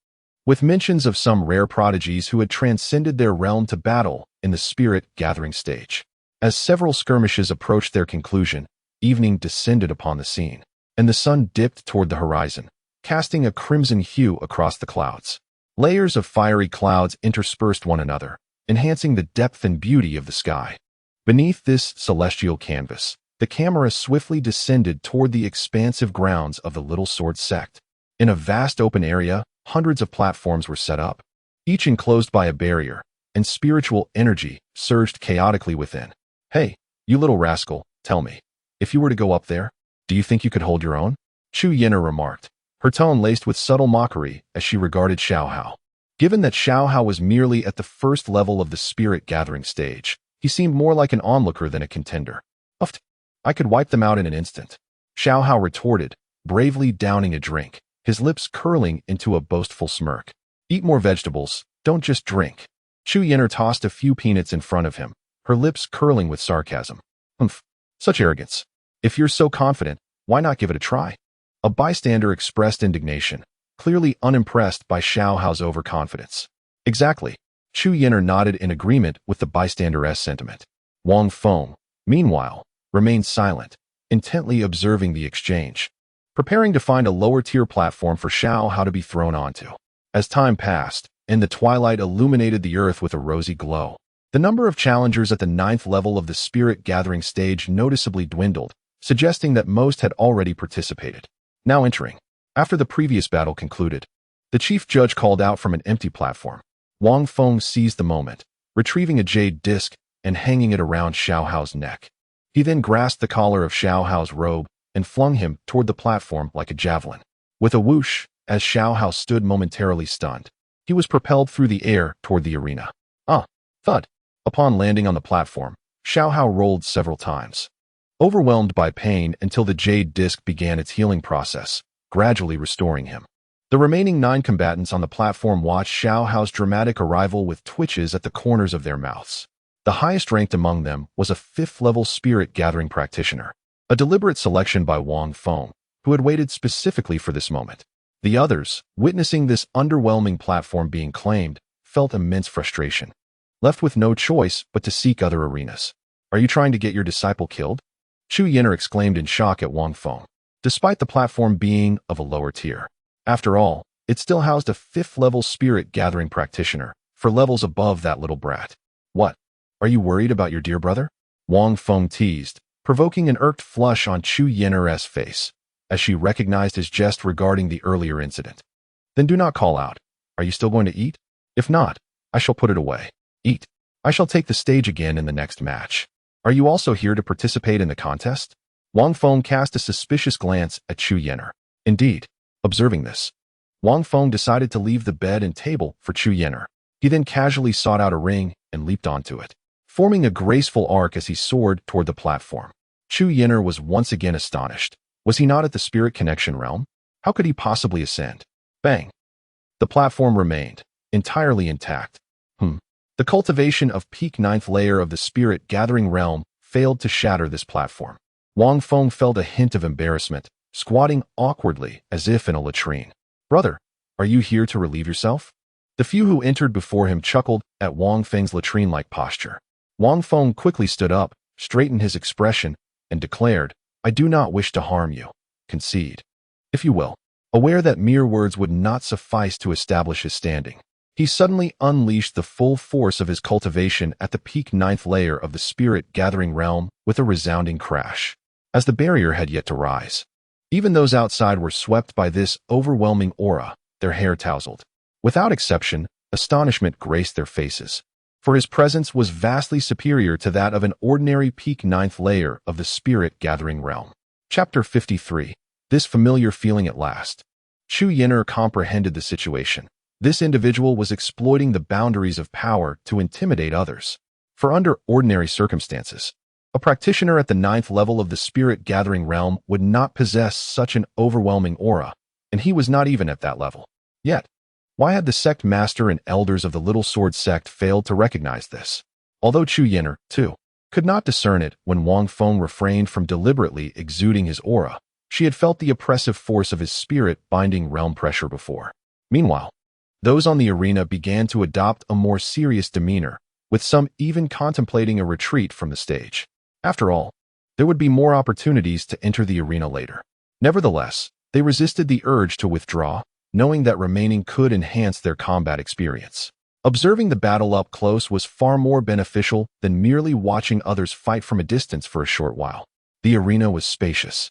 with mentions of some rare prodigies who had transcended their realm to battle in the spirit gathering stage. As several skirmishes approached their conclusion, evening descended upon the scene, and the sun dipped toward the horizon, casting a crimson hue across the clouds. Layers of fiery clouds interspersed one another, enhancing the depth and beauty of the sky. Beneath this celestial canvas, the camera swiftly descended toward the expansive grounds of the Little Sword sect. In a vast open area, hundreds of platforms were set up, each enclosed by a barrier, and spiritual energy surged chaotically within. "Hey, you little rascal, tell me, if you were to go up there, do you think you could hold your own?" Chu Yan'er remarked, her tone laced with subtle mockery as she regarded Xiao Hao. Given that Xiao Hao was merely at the 1st level of the spirit gathering stage, he seemed more like an onlooker than a contender. "Uft, I could wipe them out in an instant," Xiao Hao retorted, bravely downing a drink, his lips curling into a boastful smirk. "Eat more vegetables, don't just drink." Chu Yan'er tossed a few peanuts in front of him, her lips curling with sarcasm. "Humph, such arrogance. If you're so confident, why not give it a try?" A bystander expressed indignation, clearly unimpressed by Xiao Hao's overconfidence. "Exactly." Chu Yan'er nodded in agreement with the bystander's sentiment. Wang Feng, meanwhile, remained silent, intently observing the exchange, preparing to find a lower-tier platform for Xiao Hao to be thrown onto. As time passed, and the twilight illuminated the earth with a rosy glow. The number of challengers at the 9th level of the spirit gathering stage noticeably dwindled, suggesting that most had already participated. Now entering. After the previous battle concluded, the chief judge called out from an empty platform. Wang Feng seized the moment, retrieving a jade disc and hanging it around Xiao Hao's neck. He then grasped the collar of Xiao Hao's robe and flung him toward the platform like a javelin. With a whoosh, as Xiao Hao stood momentarily stunned, he was propelled through the air toward the arena. Thud. Upon landing on the platform, Xiao Hao rolled several times, overwhelmed by pain until the jade disc began its healing process, gradually restoring him. The remaining 9 combatants on the platform watched Xiao Hao's dramatic arrival with twitches at the corners of their mouths. The highest ranked among them was a 5th-level spirit gathering practitioner, a deliberate selection by Wang Feng, who had waited specifically for this moment. The others, witnessing this underwhelming platform being claimed, felt immense frustration, left with no choice but to seek other arenas. "Are you trying to get your disciple killed?" Chu Yin'er exclaimed in shock at Wang Feng. Despite the platform being of a lower tier, after all, it still housed a 5th-level spirit gathering practitioner, for levels above that little brat. "What? Are you worried about your dear brother?" Wang Feng teased, provoking an irked flush on Chu Yin'er's face, as she recognized his jest regarding the earlier incident. "Then do not call out. Are you still going to eat? If not, I shall put it away. Eat. I shall take the stage again in the next match. Are you also here to participate in the contest?" Wang Feng cast a suspicious glance at Chu Yin'er. Indeed, observing this, Wang Feng decided to leave the bed and table for Chu Yin'er. He then casually sought out a ring and leaped onto it, forming a graceful arc as he soared toward the platform. Chu Yin'er was once again astonished. Was he not at the spirit connection realm? How could he possibly ascend? Bang! The platform remained, entirely intact. The cultivation of peak 9th layer of the spirit gathering realm failed to shatter this platform. Wang Feng felt a hint of embarrassment, squatting awkwardly as if in a latrine. "Brother, are you here to relieve yourself?" The few who entered before him chuckled at Wang Feng's latrine-like posture. Wang Feng quickly stood up, straightened his expression, and declared, "I do not wish to harm you. Concede, if you will." Aware that mere words would not suffice to establish his standing, he suddenly unleashed the full force of his cultivation at the peak 9th layer of the spirit gathering realm with a resounding crash, as the barrier had yet to rise. Even those outside were swept by this overwhelming aura, their hair tousled. Without exception, astonishment graced their faces, for his presence was vastly superior to that of an ordinary peak 9th layer of the spirit gathering realm. Chapter 53. This familiar feeling at last. Chu Yin'er comprehended the situation. This individual was exploiting the boundaries of power to intimidate others. For under ordinary circumstances, a practitioner at the 9th level of the spirit gathering realm would not possess such an overwhelming aura, and he was not even at that level. Yet, why had the sect master and elders of the Little Sword sect failed to recognize this? Although Chu Yin'er, too, could not discern it when Wang Feng refrained from deliberately exuding his aura, she had felt the oppressive force of his spirit-binding realm pressure before. Meanwhile, those on the arena began to adopt a more serious demeanor, with some even contemplating a retreat from the stage. After all, there would be more opportunities to enter the arena later. Nevertheless, they resisted the urge to withdraw, knowing that remaining could enhance their combat experience. Observing the battle up close was far more beneficial than merely watching others fight from a distance for a short while. The arena was spacious.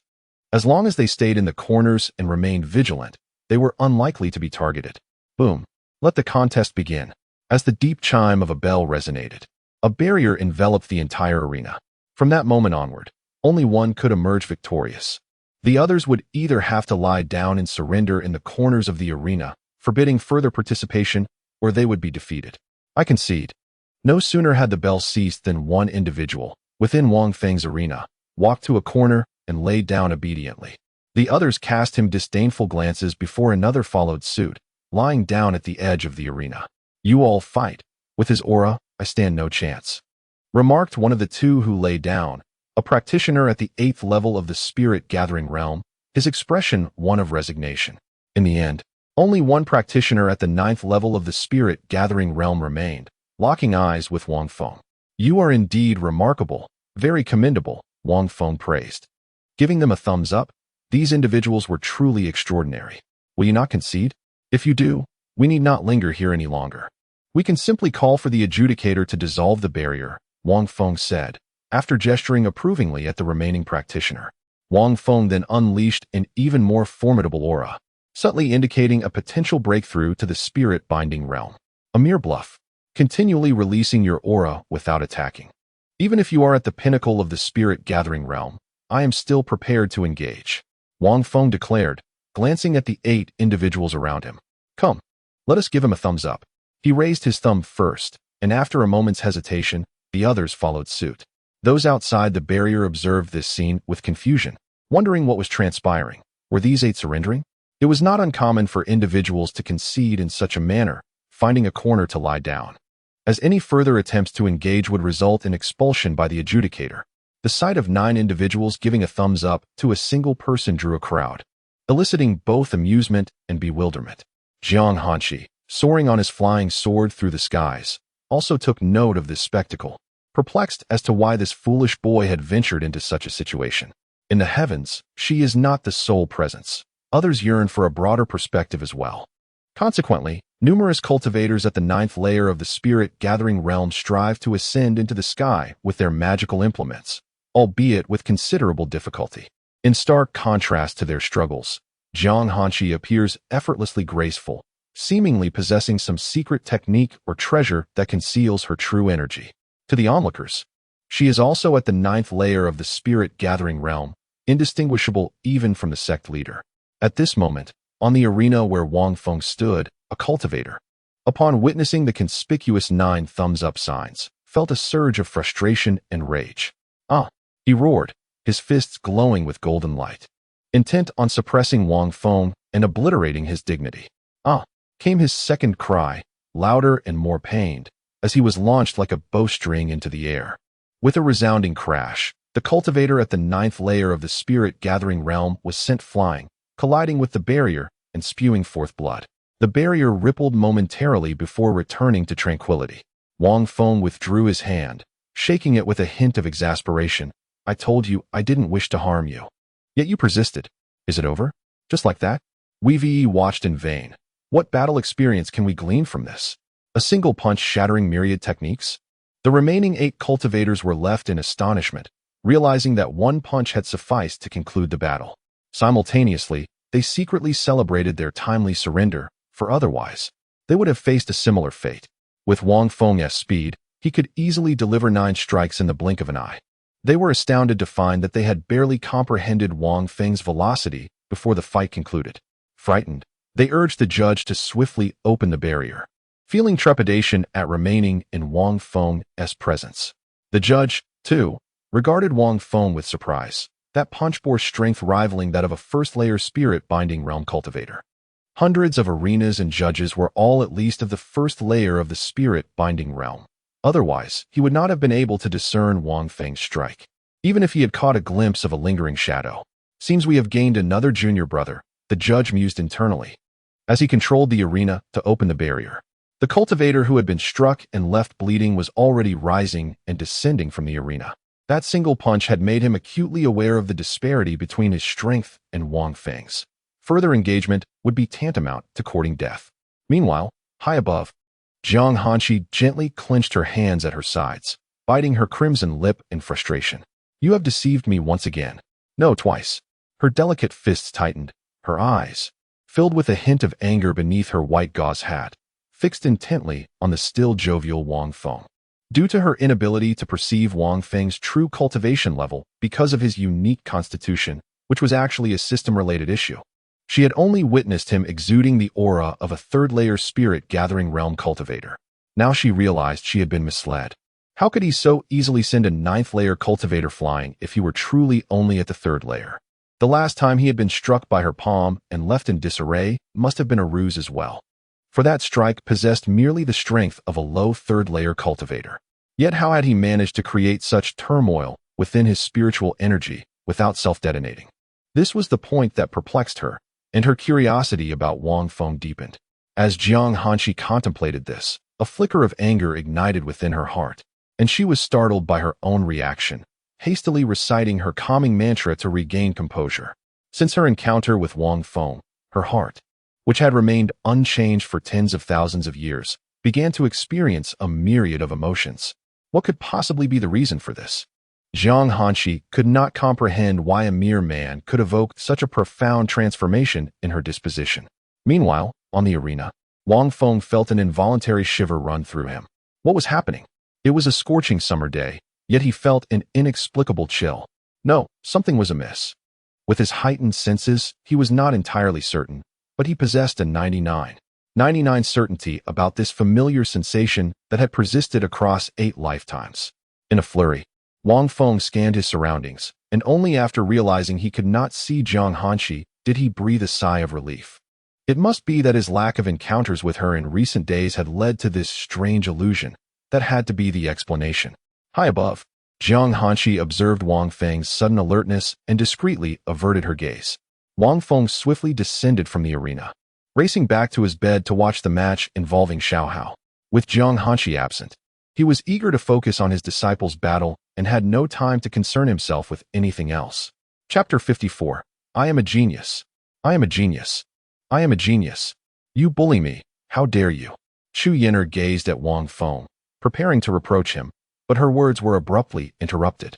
As long as they stayed in the corners and remained vigilant, they were unlikely to be targeted. Boom. Let the contest begin. As the deep chime of a bell resonated, a barrier enveloped the entire arena. From that moment onward, only one could emerge victorious. The others would either have to lie down and surrender in the corners of the arena, forbidding further participation, or they would be defeated. I concede. No sooner had the bell ceased than one individual, within Wang Feng's arena, walked to a corner and lay down obediently. The others cast him disdainful glances before another followed suit, lying down at the edge of the arena. "You all fight. With his aura, I stand no chance," remarked one of the two who lay down, a practitioner at the 8th level of the spirit gathering realm, his expression one of resignation. In the end, only one practitioner at the 9th level of the spirit gathering realm remained, locking eyes with Wang Feng. "You are indeed remarkable, very commendable," Wang Feng praised. Giving them a thumbs up, these individuals were truly extraordinary. "Will you not concede? If you do, We need not linger here any longer. We can simply call for the adjudicator to dissolve the barrier, Wang Feng said, after gesturing approvingly at the remaining practitioner. Wang Feng then unleashed an even more formidable aura, subtly indicating a potential breakthrough to the spirit-binding realm. A mere bluff, continually releasing your aura without attacking. Even if you are at the pinnacle of the spirit-gathering realm, I am still prepared to engage, Wang Feng declared, glancing at the 8 individuals around him. Come, let us give him a thumbs up. He raised his thumb first, and after a moment's hesitation, the others followed suit. Those outside the barrier observed this scene with confusion, wondering what was transpiring. Were these 8 surrendering? It was not uncommon for individuals to concede in such a manner, finding a corner to lie down, as any further attempts to engage would result in expulsion by the adjudicator. The sight of 9 individuals giving a thumbs up to a single person drew a crowd, eliciting both amusement and bewilderment. Jiang Hanshi, soaring on his flying sword through the skies, also took note of this spectacle, perplexed as to why this foolish boy had ventured into such a situation. In the heavens, she is not the sole presence. Others yearn for a broader perspective as well. Consequently, numerous cultivators at the 9th layer of the spirit-gathering realm strive to ascend into the sky with their magical implements, albeit with considerable difficulty. In stark contrast to their struggles, Jiang Hanshi appears effortlessly graceful, seemingly possessing some secret technique or treasure that conceals her true energy. To the onlookers, she is also at the 9th layer of the spirit-gathering realm, indistinguishable even from the sect leader. At this moment, on the arena where Wang Feng stood, a cultivator, upon witnessing the conspicuous 9 thumbs-up signs, felt a surge of frustration and rage. "Ah!" he roared, his fists glowing with golden light, intent on suppressing Wang Feng and obliterating his dignity. "Ah!" came his second cry, louder and more pained, as he was launched like a bowstring into the air. With a resounding crash, the cultivator at the 9th layer of the spirit-gathering realm was sent flying, colliding with the barrier and spewing forth blood. The barrier rippled momentarily before returning to tranquility. Wang Feng withdrew his hand, shaking it with a hint of exasperation. "I told you I didn't wish to harm you. Yet you persisted. Is it over? Just like that?" Wei watched in vain. What battle experience can we glean from this? A single punch shattering myriad techniques? The remaining 8 cultivators were left in astonishment, realizing that one punch had sufficed to conclude the battle. Simultaneously, they secretly celebrated their timely surrender, for otherwise, they would have faced a similar fate. With Wang Feng's speed, he could easily deliver 9 strikes in the blink of an eye. They were astounded to find that they had barely comprehended Wang Feng's velocity before the fight concluded. Frightened, they urged the judge to swiftly open the barrier, feeling trepidation at remaining in Wang Feng's presence. The judge, too, regarded Wang Feng with surprise, that punch bore strength rivaling that of a first-layer spirit-binding realm cultivator. Hundreds of arenas and judges were all at least of the first layer of the spirit-binding realm. Otherwise, he would not have been able to discern Wang Feng's strike, even if he had caught a glimpse of a lingering shadow. "Seems we have gained another junior brother," the judge mused internally, as he controlled the arena to open the barrier. The cultivator who had been struck and left bleeding was already rising and descending from the arena. That single punch had made him acutely aware of the disparity between his strength and Wang Feng's. Further engagement would be tantamount to courting death. Meanwhile, high above, Jiang Hanshi gently clenched her hands at her sides, biting her crimson lip in frustration. "You have deceived me once again." "No, twice." Her delicate fists tightened, her eyes, filled with a hint of anger beneath her white gauze hat, fixed intently on the still jovial Wang Feng. Due to her inability to perceive Wang Feng's true cultivation level because of his unique constitution, which was actually a system-related issue, she had only witnessed him exuding the aura of a 3rd-layer spirit-gathering realm cultivator. Now she realized she had been misled. How could he so easily send a 9th-layer cultivator flying if he were truly only at the 3rd layer? The last time he had been struck by her palm and left in disarray must have been a ruse as well, for that strike possessed merely the strength of a low 3rd-layer cultivator. Yet how had he managed to create such turmoil within his spiritual energy without self-detonating? This was the point that perplexed her, and her curiosity about Wang Feng deepened. As Jiang Hanshi contemplated this, a flicker of anger ignited within her heart, and she was startled by her own reaction, hastily reciting her calming mantra to regain composure. Since her encounter with Wang Feng, her heart, which had remained unchanged for tens of thousands of years, began to experience a myriad of emotions. What could possibly be the reason for this? Jiang Hanshi could not comprehend why a mere man could evoke such a profound transformation in her disposition. Meanwhile, on the arena, Wang Feng felt an involuntary shiver run through him. What was happening? It was a scorching summer day, yet he felt an inexplicable chill. No, something was amiss. With his heightened senses, he was not entirely certain, but he possessed a 99 certainty about this familiar sensation that had persisted across 8 lifetimes. In a flurry, Wang Feng scanned his surroundings, and only after realizing he could not see Jiang Hanshi did he breathe a sigh of relief. It must be that his lack of encounters with her in recent days had led to this strange illusion. That had to be the explanation. High above, Jiang Hanshi observed Wang Feng's sudden alertness and discreetly averted her gaze. Wang Feng swiftly descended from the arena, racing back to his bed to watch the match involving Xiao Hao. With Jiang Hanshi absent, he was eager to focus on his disciples' battle and had no time to concern himself with anything else. Chapter 54. I am a genius. I am a genius. I am a genius. You bully me. How dare you? Chu Yen'er gazed at Wang Feng, preparing to reproach him, but her words were abruptly interrupted.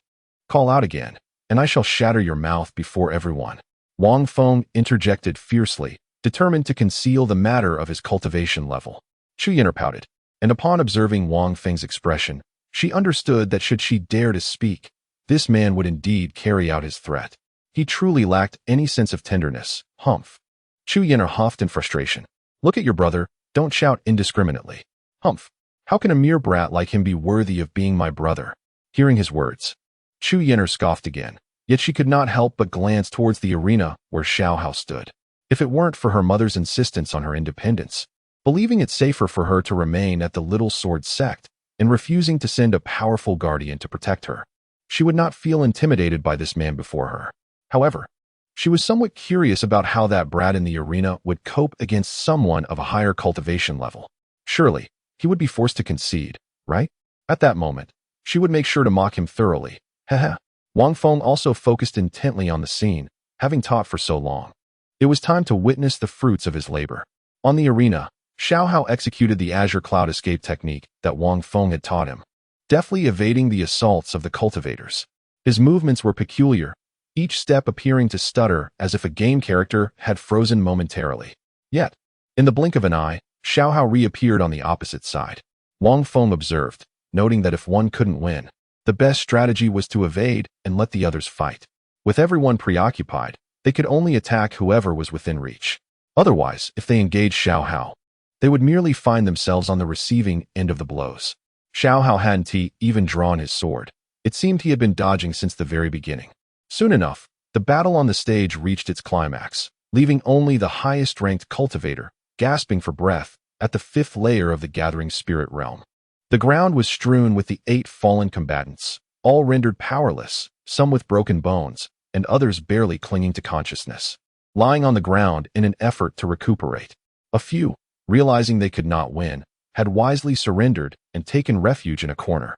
Call out again, and I shall shatter your mouth before everyone. Wang Feng interjected fiercely, determined to conceal the matter of his cultivation level. Chu Yen'er pouted, and upon observing Wang Feng's expression, she understood that should she dare to speak, this man would indeed carry out his threat. He truly lacked any sense of tenderness. Humph. Chu Yen'er huffed in frustration. Look at your brother, don't shout indiscriminately. Humph. How can a mere brat like him be worthy of being my brother? Hearing his words, Chu Yen'er scoffed again, yet she could not help but glance towards the arena where Xiao Hao stood. If it weren't for her mother's insistence on her independence, believing it safer for her to remain at the Little Sword sect, and refusing to send a powerful guardian to protect her, she would not feel intimidated by this man before her. However, she was somewhat curious about how that brat in the arena would cope against someone of a higher cultivation level. Surely, he would be forced to concede, right? At that moment, she would make sure to mock him thoroughly. Haha. Wang Feng also focused intently on the scene, having taught for so long. It was time to witness the fruits of his labor. On the arena, Xiao Hao executed the Azure Cloud escape technique that Wang Feng had taught him, deftly evading the assaults of the cultivators. His movements were peculiar, each step appearing to stutter as if a game character had frozen momentarily. Yet, in the blink of an eye, Xiao Hao reappeared on the opposite side. Wang Feng observed, noting that if one couldn't win, the best strategy was to evade and let the others fight. With everyone preoccupied, they could only attack whoever was within reach. Otherwise, if they engaged Xiao Hao, they would merely find themselves on the receiving end of the blows. Xiao Hao hadn't even drawn his sword. It seemed he had been dodging since the very beginning. Soon enough, the battle on the stage reached its climax, leaving only the highest-ranked cultivator, gasping for breath, at the 5th layer of the gathering spirit realm. The ground was strewn with the 8 fallen combatants, all rendered powerless, some with broken bones, and others barely clinging to consciousness, lying on the ground in an effort to recuperate. A few, realizing they could not win, had wisely surrendered and taken refuge in a corner,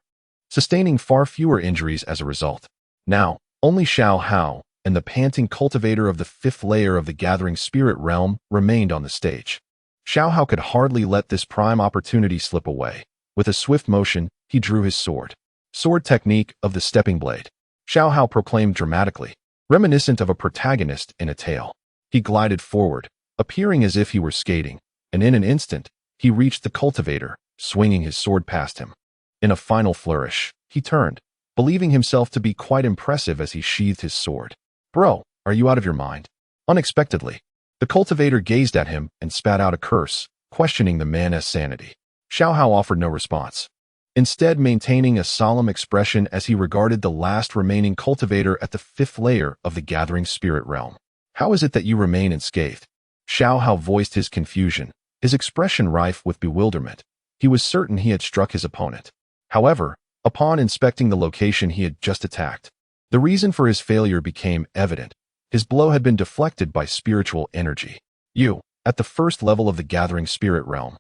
sustaining far fewer injuries as a result. Now, only Xiao Hao and the panting cultivator of the 5th layer of the gathering spirit realm remained on the stage. Xiao Hao could hardly let this prime opportunity slip away. With a swift motion, he drew his sword. Sword technique of the stepping blade. Xiao Hao proclaimed dramatically, reminiscent of a protagonist in a tale. He glided forward, appearing as if he were skating, and in an instant, he reached the cultivator, swinging his sword past him. In a final flourish, he turned, believing himself to be quite impressive as he sheathed his sword. Bro, are you out of your mind? Unexpectedly, the cultivator gazed at him and spat out a curse, questioning the man's sanity. Xiao Hao offered no response, instead maintaining a solemn expression as he regarded the last remaining cultivator at the 5th layer of the gathering spirit realm. How is it that you remain unscathed? Xiao Hao voiced his confusion, his expression rife with bewilderment. He was certain he had struck his opponent. However, upon inspecting the location he had just attacked, the reason for his failure became evident. His blow had been deflected by spiritual energy. You, at the 1st level of the gathering spirit realm.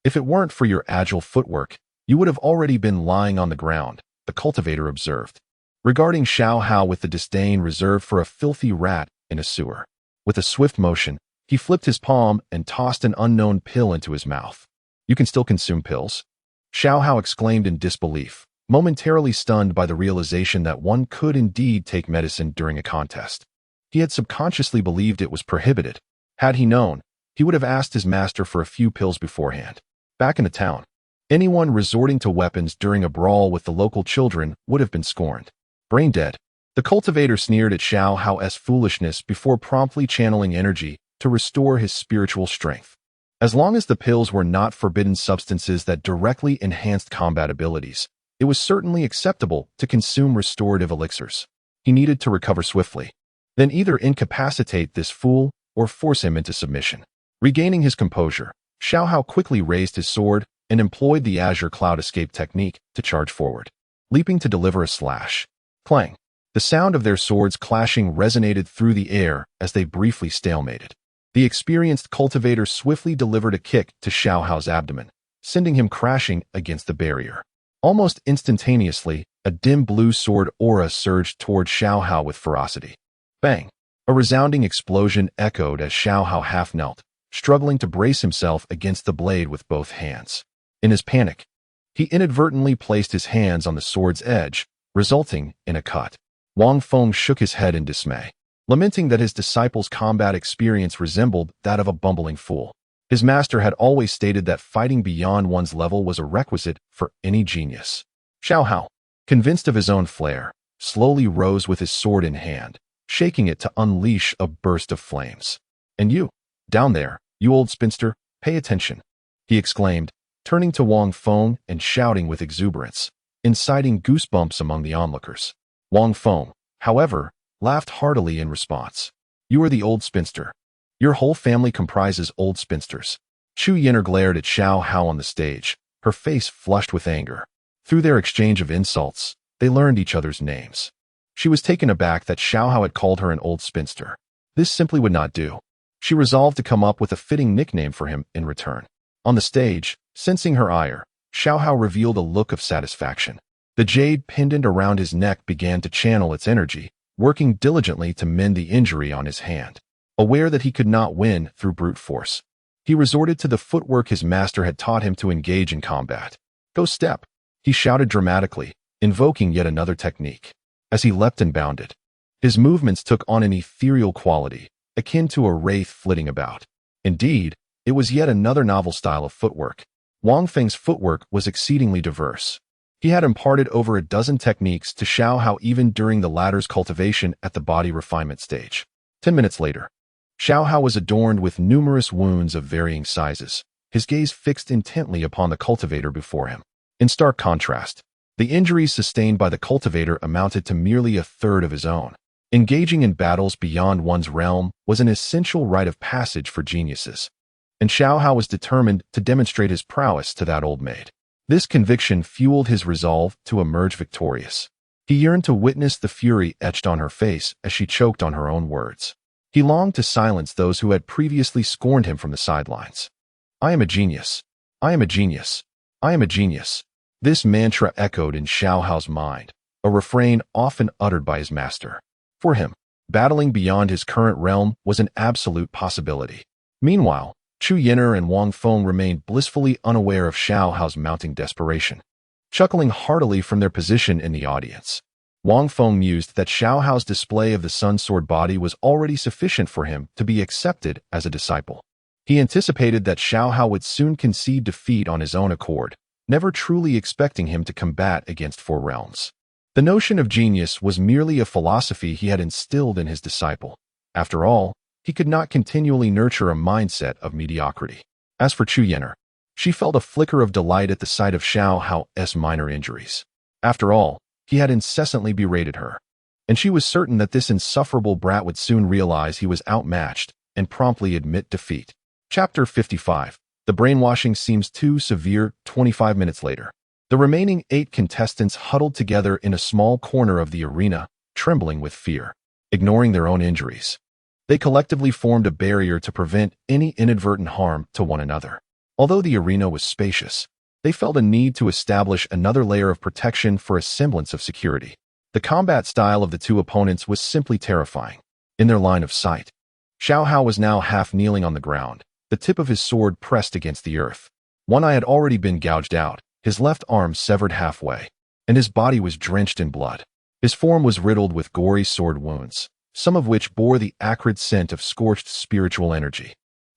If it weren't for your agile footwork, you would have already been lying on the ground, the cultivator observed, regarding Xiao Hao with the disdain reserved for a filthy rat in a sewer. With a swift motion, He flipped his palm and tossed an unknown pill into his mouth. "You can still consume pills?" Xiao Hao exclaimed in disbelief, momentarily stunned by the realization that one could indeed take medicine during a contest. He had subconsciously believed it was prohibited. Had he known, he would have asked his master for a few pills beforehand. Back in the town, anyone resorting to weapons during a brawl with the local children would have been scorned. Brain dead. The cultivator sneered at Xiao Hao's foolishness before promptly channeling energy to restore his spiritual strength. As long as the pills were not forbidden substances that directly enhanced combat abilities, it was certainly acceptable to consume restorative elixirs. He needed to recover swiftly, then either incapacitate this fool or force him into submission. Regaining his composure, Xiao Hao quickly raised his sword and employed the Azure Cloud Escape technique to charge forward, leaping to deliver a slash. Clang! The sound of their swords clashing resonated through the air as they briefly stalemated. The experienced cultivator swiftly delivered a kick to Xiao Hao's abdomen, sending him crashing against the barrier. Almost instantaneously, a dim blue sword aura surged toward Xiao Hao with ferocity. Bang! A resounding explosion echoed as Xiao Hao half-knelt, struggling to brace himself against the blade with both hands. In his panic, he inadvertently placed his hands on the sword's edge, resulting in a cut. Wang Feng shook his head in dismay, lamenting that his disciple's combat experience resembled that of a bumbling fool. His master had always stated that fighting beyond one's level was a requisite for any genius. Xiao Hao, convinced of his own flair, slowly rose with his sword in hand, shaking it to unleash a burst of flames. "And you, down there, you old spinster, pay attention," he exclaimed, turning to Wang Feng and shouting with exuberance, inciting goosebumps among the onlookers. Wang Feng, however, laughed heartily in response. "You are the old spinster. Your whole family comprises old spinsters." Chu Yin'er glared at Xiao Hao on the stage, her face flushed with anger. Through their exchange of insults, they learned each other's names. She was taken aback that Xiao Hao had called her an old spinster. This simply would not do. She resolved to come up with a fitting nickname for him in return. On the stage, sensing her ire, Xiao Hao revealed a look of satisfaction. The jade pendant around his neck began to channel its energy, working diligently to mend the injury on his hand. Aware that he could not win through brute force, he resorted to the footwork his master had taught him to engage in combat. "Go step," he shouted dramatically, invoking yet another technique. As he leapt and bounded, his movements took on an ethereal quality, akin to a wraith flitting about. Indeed, it was yet another novel style of footwork. Wang Feng's footwork was exceedingly diverse. He had imparted over a dozen techniques to Xiao Hao even during the latter's cultivation at the body refinement stage. 10 minutes later, Xiao Hao was adorned with numerous wounds of varying sizes, his gaze fixed intently upon the cultivator before him. In stark contrast, the injuries sustained by the cultivator amounted to merely a third of his own. Engaging in battles beyond one's realm was an essential rite of passage for geniuses, and Xiao Hao was determined to demonstrate his prowess to that old maid. This conviction fueled his resolve to emerge victorious. He yearned to witness the fury etched on her face as she choked on her own words. He longed to silence those who had previously scorned him from the sidelines. "I am a genius. I am a genius. I am a genius." This mantra echoed in Xiao Hao's mind, a refrain often uttered by his master. For him, battling beyond his current realm was an absolute possibility. Meanwhile, Chu Yin'er and Wang Feng remained blissfully unaware of Xiao Hao's mounting desperation. Chuckling heartily from their position in the audience, Wang Feng mused that Xiao Hao's display of the sun sword body was already sufficient for him to be accepted as a disciple. He anticipated that Xiao Hao would soon concede defeat on his own accord, never truly expecting him to combat against 4 realms. The notion of genius was merely a philosophy he had instilled in his disciple. After all, he could not continually nurture a mindset of mediocrity. As for Chu Yin'er, she felt a flicker of delight at the sight of Xiao Hao's minor injuries. After all, he had incessantly berated her, and she was certain that this insufferable brat would soon realize he was outmatched and promptly admit defeat. Chapter 55. The brainwashing seems too severe. 25 minutes later, the remaining 8 contestants huddled together in a small corner of the arena, trembling with fear. Ignoring their own injuries, they collectively formed a barrier to prevent any inadvertent harm to one another. Although the arena was spacious, they felt a need to establish another layer of protection for a semblance of security. The combat style of the 2 opponents was simply terrifying. In their line of sight, Xiao Hao was now half kneeling on the ground, the tip of his sword pressed against the earth. One eye had already been gouged out, his left arm severed halfway, and his body was drenched in blood. His form was riddled with gory sword wounds, some of which bore the acrid scent of scorched spiritual energy.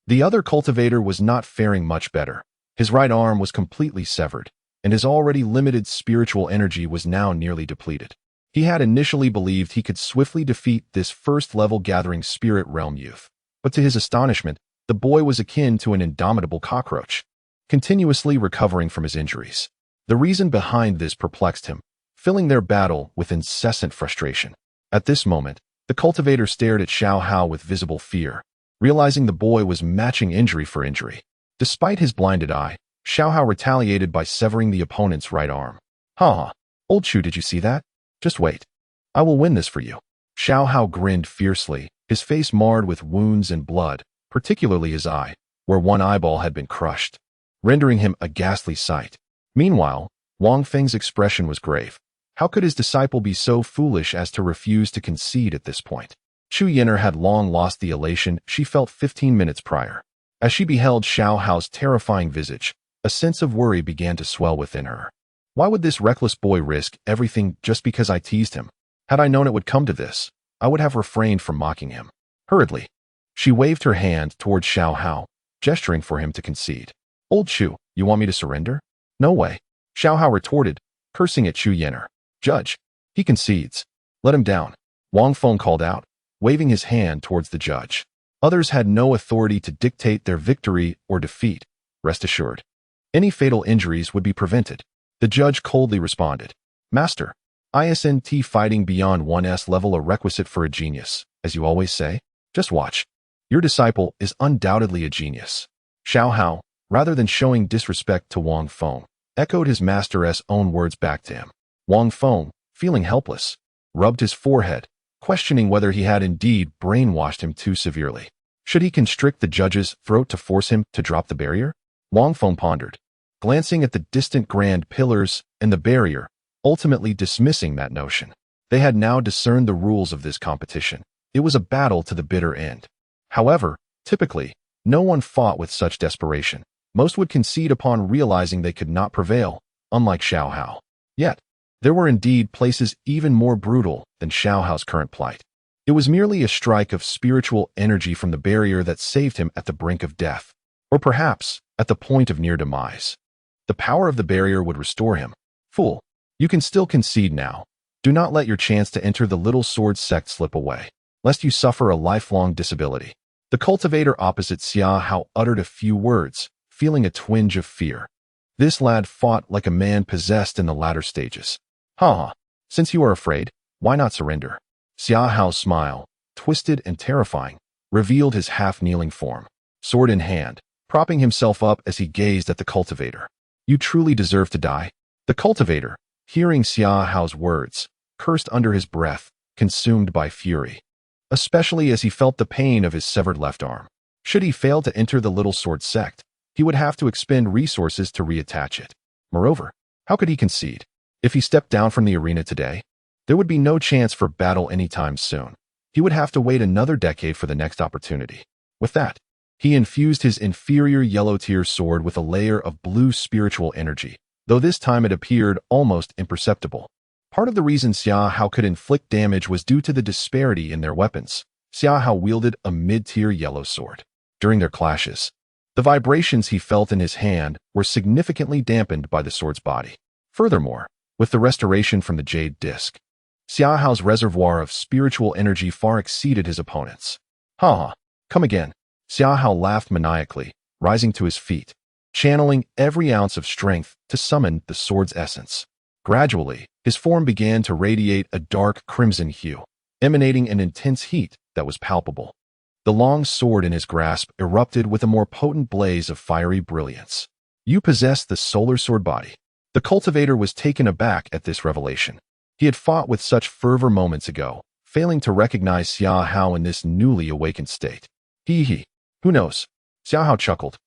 The other cultivator was not faring much better. His right arm was completely severed, and his already limited spiritual energy was now nearly depleted. He had initially believed he could swiftly defeat this first-level gathering spirit realm youth, but to his astonishment, the boy was akin to an indomitable cockroach, continuously recovering from his injuries. The reason behind this perplexed him, filling their battle with incessant frustration. At this moment, the cultivator stared at Xiao Hao with visible fear, realizing the boy was matching injury for injury. Despite his blinded eye, Xiao Hao retaliated by severing the opponent's right arm. "Ha! Old Chu, did you see that? Just wait. I will win this for you." Xiao Hao grinned fiercely, his face marred with wounds and blood, particularly his eye, where one eyeball had been crushed, rendering him a ghastly sight. Meanwhile, Wang Feng's expression was grave. How could his disciple be so foolish as to refuse to concede at this point? Chu Yin'er had long lost the elation she felt 15 minutes prior. As she beheld Xiao Hao's terrifying visage, a sense of worry began to swell within her. Why would this reckless boy risk everything just because I teased him? Had I known it would come to this, I would have refrained from mocking him. Hurriedly, she waved her hand towards Xiao Hao, gesturing for him to concede. "Old Chu, you want me to surrender?" "No way," Xiao Hao retorted, cursing at Chu Yin'er. "Judge, he concedes. Let him down," Wang Feng called out, waving his hand towards the judge. Others had no authority to dictate their victory or defeat, rest assured. Any fatal injuries would be prevented. The judge coldly responded, "Master, isn't fighting beyond 1's level a requisite for a genius, as you always say? Just watch. Your disciple is undoubtedly a genius." Xiao Hao, rather than showing disrespect to Wang Feng, echoed his master's own words back to him. Wang Feng, feeling helpless, rubbed his forehead, questioning whether he had indeed brainwashed him too severely. Should he constrict the judge's throat to force him to drop the barrier? Wang Feng pondered, glancing at the distant grand pillars and the barrier, ultimately dismissing that notion. They had now discerned the rules of this competition. It was a battle to the bitter end. However, typically, no one fought with such desperation. Most would concede upon realizing they could not prevail, unlike Xiao Hao. Yet, there were indeed places even more brutal than Xiao Hao's current plight. It was merely a strike of spiritual energy from the barrier that saved him at the brink of death, or perhaps at the point of near demise. The power of the barrier would restore him. "Fool, you can still concede now. Do not let your chance to enter the little sword sect slip away, lest you suffer a lifelong disability." The cultivator opposite Xiao Hao uttered a few words, feeling a twinge of fear. This lad fought like a man possessed in the latter stages. "Ha! Since you are afraid, why not surrender?" Xiao Hao's smile, twisted and terrifying, revealed his half-kneeling form, sword in hand, propping himself up as he gazed at the cultivator. "You truly deserve to die." The cultivator, hearing Xiao Hao's words, cursed under his breath, consumed by fury, especially as he felt the pain of his severed left arm. Should he fail to enter the little sword sect, he would have to expend resources to reattach it. Moreover, how could he concede? If he stepped down from the arena today, there would be no chance for battle anytime soon. He would have to wait another decade for the next opportunity. With that, he infused his inferior yellow-tier sword with a layer of blue spiritual energy, though this time it appeared almost imperceptible. Part of the reason Xiao Hao could inflict damage was due to the disparity in their weapons. Xiao Hao wielded a mid-tier yellow sword. During their clashes, the vibrations he felt in his hand were significantly dampened by the sword's body. Furthermore, with the restoration from the jade disc, Xiao Hao's reservoir of spiritual energy far exceeded his opponent's. "Ha! Come again." Xiao Hao laughed maniacally, rising to his feet, channeling every ounce of strength to summon the sword's essence. Gradually, his form began to radiate a dark crimson hue, emanating an intense heat that was palpable. The long sword in his grasp erupted with a more potent blaze of fiery brilliance. "You possess the solar sword body." The cultivator was taken aback at this revelation. He had fought with such fervor moments ago, failing to recognize Xiao Hao in this newly awakened state. Who knows? Xiao Hao chuckled,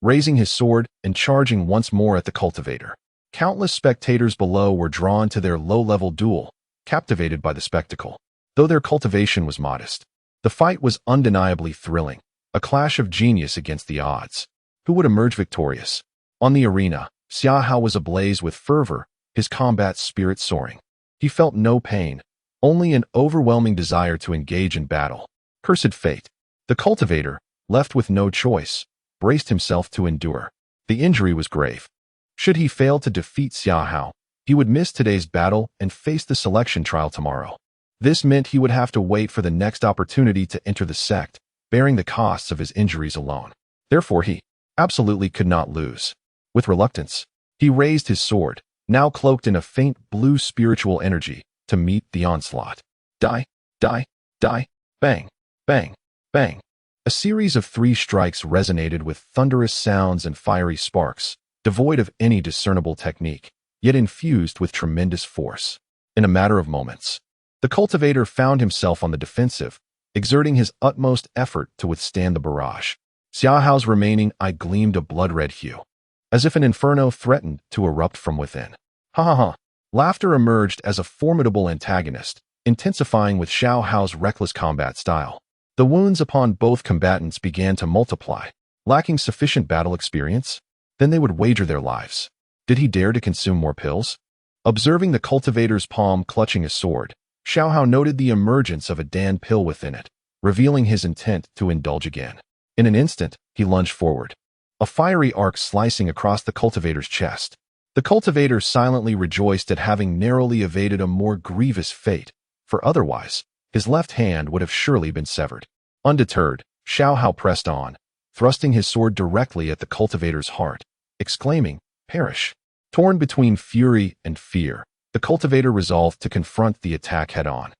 raising his sword and charging once more at the cultivator. Countless spectators below were drawn to their low-level duel, captivated by the spectacle. Though their cultivation was modest, The fight was undeniably thrilling, a clash of genius against the odds. Who would emerge victorious? On the arena, Xia Hao was ablaze with fervor, his combat spirit soaring. He felt no pain, only an overwhelming desire to engage in battle. Cursed fate. The cultivator, left with no choice, braced himself to endure. The injury was grave. Should he fail to defeat Xia Hao, he would miss today's battle and face the selection trial tomorrow. This meant he would have to wait for the next opportunity to enter the sect, bearing the costs of his injuries alone. Therefore he absolutely could not lose. With reluctance, he raised his sword, now cloaked in a faint blue spiritual energy, to meet the onslaught. Die, die, die, bang, bang, bang. A series of 3 strikes resonated with thunderous sounds and fiery sparks, devoid of any discernible technique, yet infused with tremendous force. In a matter of moments, the cultivator found himself on the defensive, exerting his utmost effort to withstand the barrage. Xia Hao's remaining eye gleamed a blood-red hue, as if an inferno threatened to erupt from within. Ha ha ha. Laughter emerged as a formidable antagonist, intensifying with Xiao Hao's reckless combat style. The wounds upon both combatants began to multiply. Lacking sufficient battle experience, then they would wager their lives. Did he dare to consume more pills? Observing the cultivator's palm clutching a sword, Xiao Hao noted the emergence of a Dan pill within it, revealing his intent to indulge again. In an instant, he lunged forward, a fiery arc slicing across the cultivator's chest. The cultivator silently rejoiced at having narrowly evaded a more grievous fate, for otherwise, his left hand would have surely been severed. Undeterred, Xiao Hao pressed on, thrusting his sword directly at the cultivator's heart, exclaiming, "Perish!" Torn between fury and fear, the cultivator resolved to confront the attack head-on,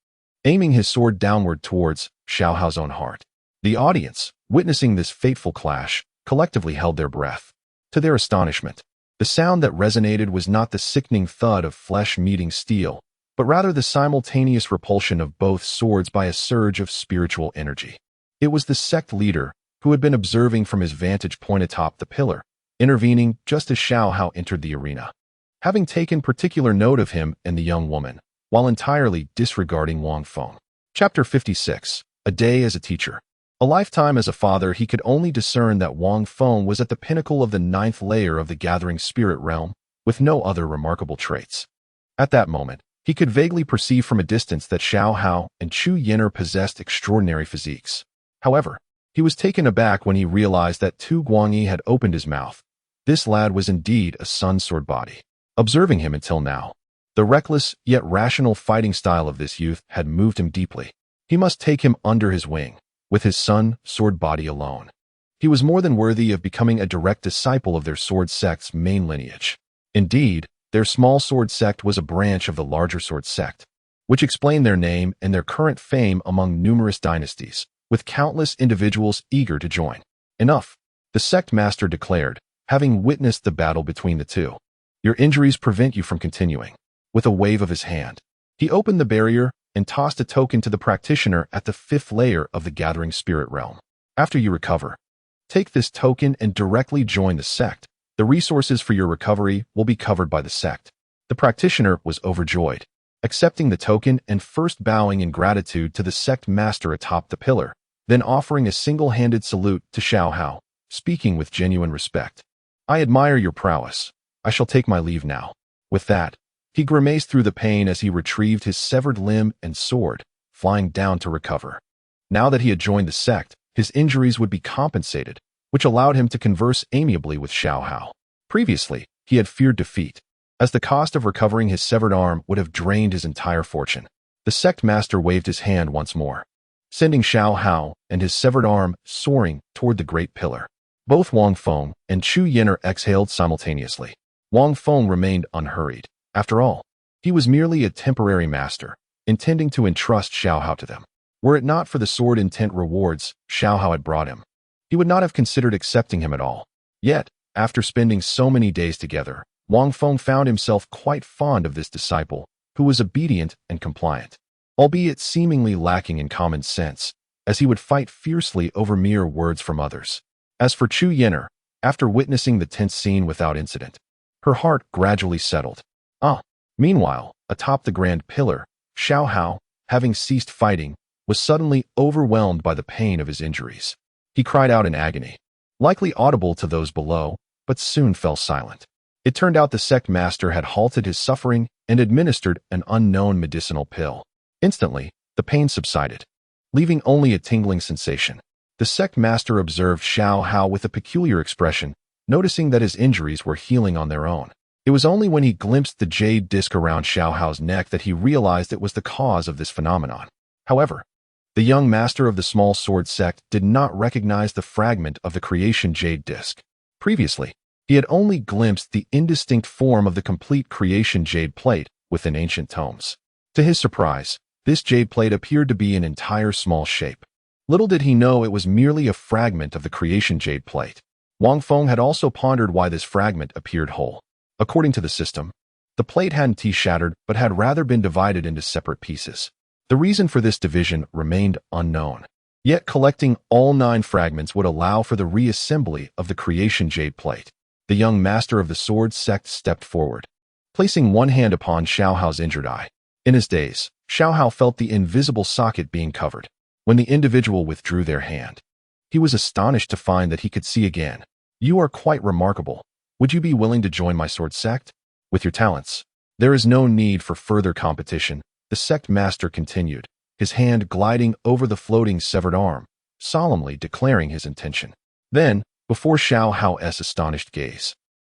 aiming his sword downward towards Xiao Hao's own heart. The audience, witnessing this fateful clash, collectively held their breath. To their astonishment, the sound that resonated was not the sickening thud of flesh meeting steel, but rather the simultaneous repulsion of both swords by a surge of spiritual energy. It was the sect leader, who had been observing from his vantage point atop the pillar, intervening just as Xiao Hao entered the arena. Having taken particular note of him and the young woman, while entirely disregarding Wang Feng. Chapter 56. A Day as a Teacher. A lifetime as a father, he could only discern that Wang Feng was at the pinnacle of the 9th layer of the gathering spirit realm, with no other remarkable traits. At that moment, he could vaguely perceive from a distance that Xiao Hao and Chu Yin'er possessed extraordinary physiques. However, he was taken aback when he realized that Tu Guangyi had opened his mouth. This lad was indeed a sun sword body. Observing him until now, the reckless yet rational fighting style of this youth had moved him deeply. He must take him under his wing, with his sun sword body alone. He was more than worthy of becoming a direct disciple of their sword sect's main lineage. Indeed, their small sword sect was a branch of the larger sword sect, which explained their name and their current fame among numerous dynasties, with countless individuals eager to join. Enough, the sect master declared, having witnessed the battle between the two. Your injuries prevent you from continuing. With a wave of his hand, he opened the barrier and tossed a token to the practitioner at the 5th layer of the gathering spirit realm. After you recover, take this token and directly join the sect. The resources for your recovery will be covered by the sect. The practitioner was overjoyed, accepting the token and first bowing in gratitude to the sect master atop the pillar, then offering a single-handed salute to Xiao Hao, speaking with genuine respect. I admire your prowess. I shall take my leave now. With that, he grimaced through the pain as he retrieved his severed limb and sword, flying down to recover. Now that he had joined the sect, his injuries would be compensated, which allowed him to converse amiably with Xiao Hao. Previously, he had feared defeat, as the cost of recovering his severed arm would have drained his entire fortune. The sect master waved his hand once more, sending Xiao Hao and his severed arm soaring toward the great pillar. Both Wang Feng and Chu Yin'er exhaled simultaneously. Wang Feng remained unhurried. After all, he was merely a temporary master, intending to entrust Xiao Hao to them. Were it not for the sword intent rewards Xiao Hao had brought him, he would not have considered accepting him at all. Yet, after spending so many days together, Wang Feng found himself quite fond of this disciple, who was obedient and compliant, albeit seemingly lacking in common sense, as he would fight fiercely over mere words from others. As for Chu Yin'er, after witnessing the tense scene without incident, her heart gradually settled. Meanwhile, atop the grand pillar, Xiao Hao, having ceased fighting, was suddenly overwhelmed by the pain of his injuries. He cried out in agony, likely audible to those below, but soon fell silent. It turned out the sect master had halted his suffering and administered an unknown medicinal pill. Instantly, the pain subsided, leaving only a tingling sensation. The sect master observed Xiao Hao with a peculiar expression, noticing that his injuries were healing on their own. It was only when he glimpsed the jade disc around Xiao Hao's neck that he realized it was the cause of this phenomenon. However, the young master of the small sword sect did not recognize the fragment of the creation jade disc. Previously, he had only glimpsed the indistinct form of the complete creation jade plate within ancient tomes. To his surprise, this jade plate appeared to be an entire small shape. Little did he know it was merely a fragment of the creation jade plate. Wang Feng had also pondered why this fragment appeared whole. According to the system, the plate hadn't shattered but had rather been divided into separate pieces. The reason for this division remained unknown. Yet collecting all 9 fragments would allow for the reassembly of the creation jade plate. The young master of the sword sect stepped forward, placing one hand upon Xiao Hao's injured eye. In his daze, Xiao Hao felt the invisible socket being covered. When the individual withdrew their hand, he was astonished to find that he could see again. "You are quite remarkable. Would you be willing to join my sword sect? With your talents, there is no need for further competition," the sect master continued, his hand gliding over the floating severed arm, solemnly declaring his intention. Then, before Xiao Hao's astonished gaze,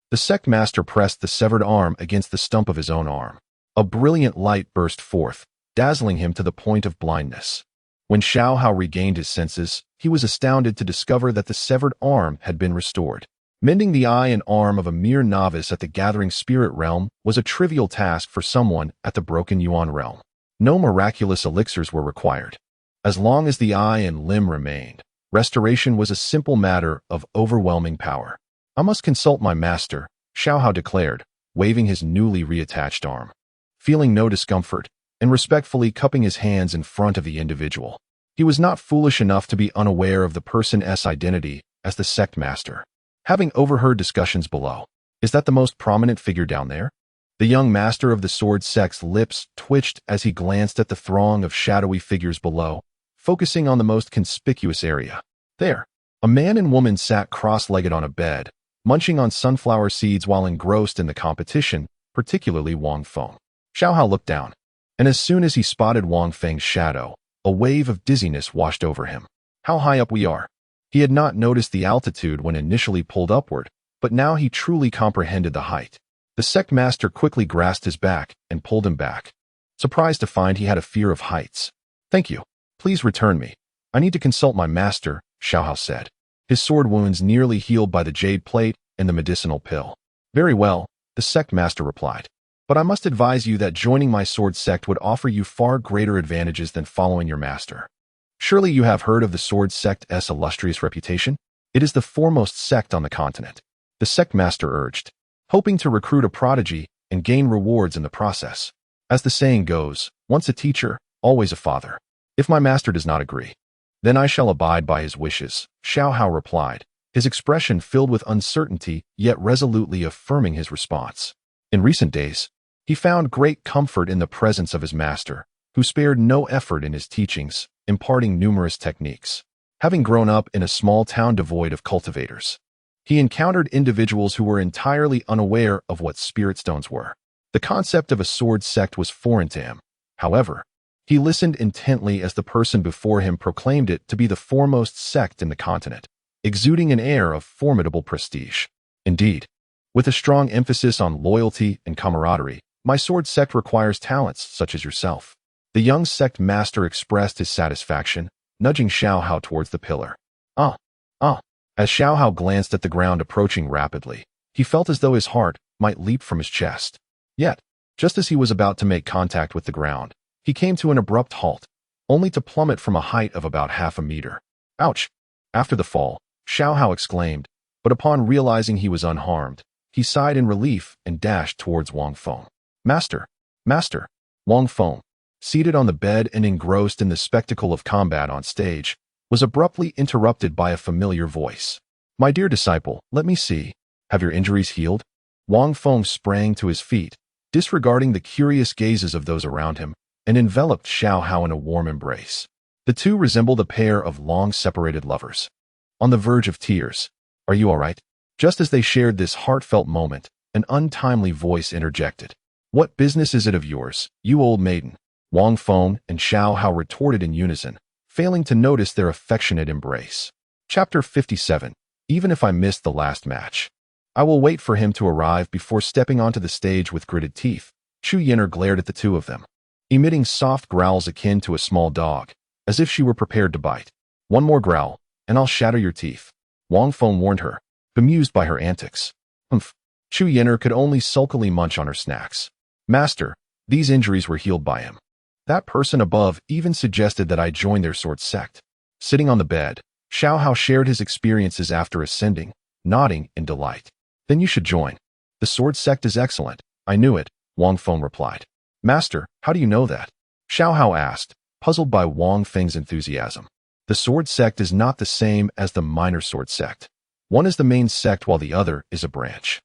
the sect master pressed the severed arm against the stump of his own arm. A brilliant light burst forth, dazzling him to the point of blindness. When Xiao Hao regained his senses, he was astounded to discover that the severed arm had been restored. Mending the eye and arm of a mere novice at the Gathering Spirit realm was a trivial task for someone at the Broken Yuan realm. No miraculous elixirs were required. As long as the eye and limb remained, restoration was a simple matter of overwhelming power. "I must consult my master," Xiao Hao declared, waving his newly reattached arm. Feeling no discomfort, and respectfully cupping his hands in front of the individual. He was not foolish enough to be unaware of the person's identity as the sect master. Having overheard discussions below, "Is that the most prominent figure down there?" The young master of the sword sect's lips twitched as he glanced at the throng of shadowy figures below, focusing on the most conspicuous area. There, a man and woman sat cross-legged on a bed, munching on sunflower seeds while engrossed in the competition, particularly Wang Feng. Xiao Hao looked down, and as soon as he spotted Wang Feng's shadow, a wave of dizziness washed over him. How high up we are! He had not noticed the altitude when initially pulled upward, but now he truly comprehended the height. The sect master quickly grasped his back and pulled him back, surprised to find he had a fear of heights. "Thank you. Please return me. I need to consult my master," Xiao Hao said, his sword wounds nearly healed by the jade plate and the medicinal pill. "Very well," the sect master replied. "But I must advise you that joining my sword sect would offer you far greater advantages than following your master. Surely you have heard of the sword sect's illustrious reputation? It is the foremost sect on the continent," the sect master urged, hoping to recruit a prodigy and gain rewards in the process. As the saying goes, once a teacher, always a father. "If my master does not agree, then I shall abide by his wishes," Xiao Hao replied, his expression filled with uncertainty yet resolutely affirming his response. In recent days, he found great comfort in the presence of his master, who spared no effort in his teachings, imparting numerous techniques. Having grown up in a small town devoid of cultivators, he encountered individuals who were entirely unaware of what spirit stones were. The concept of a sword sect was foreign to him. However, he listened intently as the person before him proclaimed it to be the foremost sect in the continent, exuding an air of formidable prestige. "Indeed, with a strong emphasis on loyalty and camaraderie, my sword sect requires talents such as yourself." The young sect master expressed his satisfaction, nudging Xiao Hao towards the pillar. Ah. As Xiao Hao glanced at the ground approaching rapidly, he felt as though his heart might leap from his chest. Yet, just as he was about to make contact with the ground, he came to an abrupt halt, only to plummet from a height of about half a meter. "Ouch!" After the fall, Xiao Hao exclaimed, but upon realizing he was unharmed, he sighed in relief and dashed towards Wang Feng. Master! Wang Feng, seated on the bed and engrossed in the spectacle of combat on stage, was abruptly interrupted by a familiar voice. "My dear disciple, let me see. Have your injuries healed?" Wang Feng sprang to his feet, disregarding the curious gazes of those around him, and enveloped Xiao Hao in a warm embrace. The two resembled a pair of long-separated lovers, on the verge of tears. "Are you all right?" Just as they shared this heartfelt moment, an untimely voice interjected. "What business is it of yours, you old maiden?" Wang Feng and Xiao Hao retorted in unison, failing to notice their affectionate embrace. Chapter 57. Even if I missed the last match, I will wait for him to arrive before stepping onto the stage with gritted teeth. Chu Yin'er glared at the two of them, emitting soft growls akin to a small dog, as if she were prepared to bite. "One more growl, and I'll shatter your teeth," Wang Feng warned her, bemused by her antics. Humph. Chu Yin'er could only sulkily munch on her snacks. "Master, these injuries were healed by him. That person above even suggested that I join their sword sect." Sitting on the bed, Xiao Hao shared his experiences after ascending, nodding in delight. "Then you should join. The sword sect is excellent." "I knew it," Wang Feng replied. "Master, how do you know that?" Xiao Hao asked, puzzled by Wang Feng's enthusiasm. "The sword sect is not the same as the minor sword sect. One is the main sect while the other is a branch.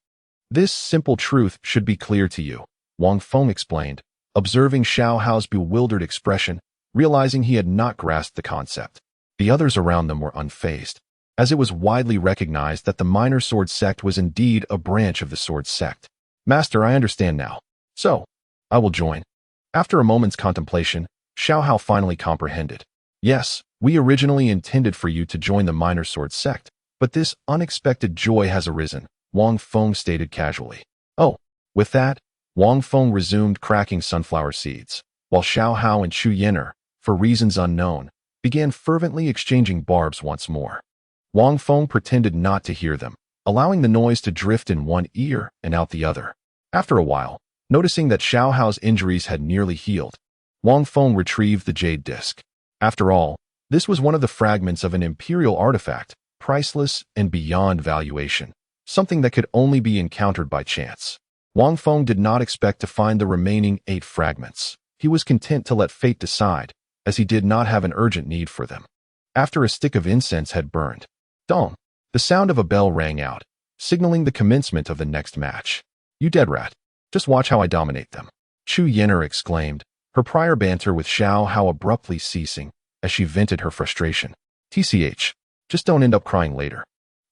This simple truth should be clear to you," Wang Feng explained, observing Xiao Hao's bewildered expression, realizing he had not grasped the concept. The others around them were unfazed, as it was widely recognized that the minor sword sect was indeed a branch of the sword sect. "Master, I understand now. So, I will join." After a moment's contemplation, Xiao Hao finally comprehended. "Yes, we originally intended for you to join the minor sword sect, but this unexpected joy has arisen," Wang Feng stated casually. "Oh." With that, Wang Feng resumed cracking sunflower seeds, while Xiao Hao and Chu Yin'er, for reasons unknown, began fervently exchanging barbs once more. Wang Feng pretended not to hear them, allowing the noise to drift in one ear and out the other. After a while, noticing that Xiao Hao's injuries had nearly healed, Wang Feng retrieved the jade disc. After all, this was one of the fragments of an imperial artifact, priceless and beyond valuation, something that could only be encountered by chance. Wang Feng did not expect to find the remaining 8 fragments. He was content to let fate decide, as he did not have an urgent need for them. After a stick of incense had burned, dong, the sound of a bell rang out, signaling the commencement of the next match. "You dead rat. Just watch how I dominate them," Chu Yin'er exclaimed, her prior banter with Xiao Hao abruptly ceasing as she vented her frustration. "TCH, just don't end up crying later,"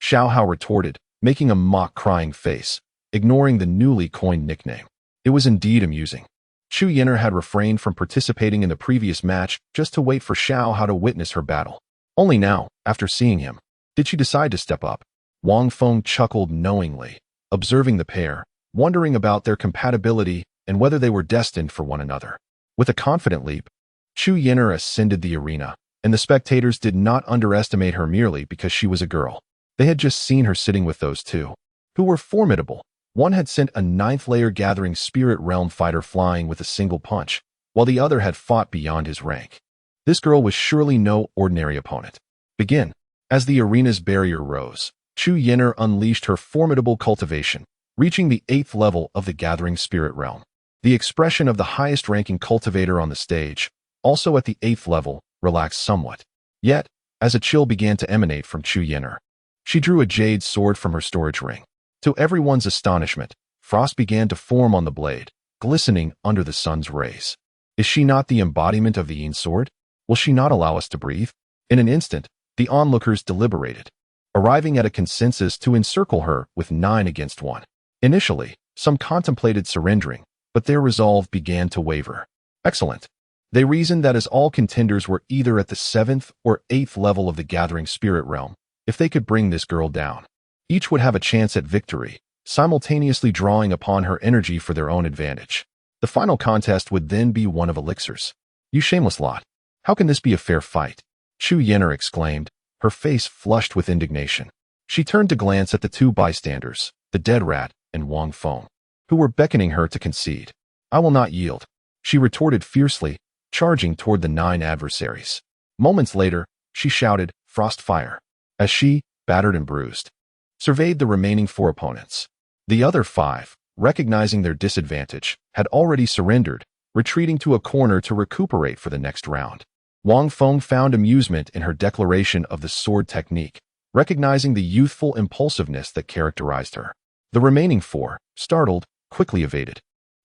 Xiao Hao retorted, making a mock crying face, ignoring the newly coined nickname. It was indeed amusing. Chu Yin'er had refrained from participating in the previous match just to wait for Xiao Hao to witness her battle. Only now, after seeing him, did she decide to step up. Wang Feng chuckled knowingly, observing the pair, wondering about their compatibility and whether they were destined for one another. With a confident leap, Chu Yin'er ascended the arena, and the spectators did not underestimate her merely because she was a girl. They had just seen her sitting with those two, who were formidable. One had sent a 9th-layer gathering spirit realm fighter flying with a single punch, while the other had fought beyond his rank. This girl was surely no ordinary opponent. Begin. As the arena's barrier rose, Chu Yin'er unleashed her formidable cultivation, reaching the 8th level of the gathering spirit realm. The expression of the highest-ranking cultivator on the stage, also at the 8th level, relaxed somewhat. Yet, as a chill began to emanate from Chu Yin'er, she drew a jade sword from her storage ring. To everyone's astonishment, frost began to form on the blade, glistening under the sun's rays. Is she not the embodiment of the Yin sword? Will she not allow us to breathe? In an instant, the onlookers deliberated, arriving at a consensus to encircle her with 9 against 1. Initially, some contemplated surrendering, but their resolve began to waver. Excellent. They reasoned that as all contenders were either at the 7th or 8th level of the gathering spirit realm, if they could bring this girl down, each would have a chance at victory, simultaneously drawing upon her energy for their own advantage. The final contest would then be one of elixirs. "You shameless lot. How can this be a fair fight?" Chu Yin'er exclaimed, her face flushed with indignation. She turned to glance at the two bystanders, the dead rat and Wang Feng, who were beckoning her to concede. "I will not yield," she retorted fiercely, charging toward the 9 adversaries. Moments later, she shouted, "Frost fire," as she, battered and bruised, surveyed the remaining 4 opponents. The other 5, recognizing their disadvantage, had already surrendered, retreating to a corner to recuperate for the next round. Wang Feng found amusement in her declaration of the sword technique, recognizing the youthful impulsiveness that characterized her. The remaining 4, startled, quickly evaded,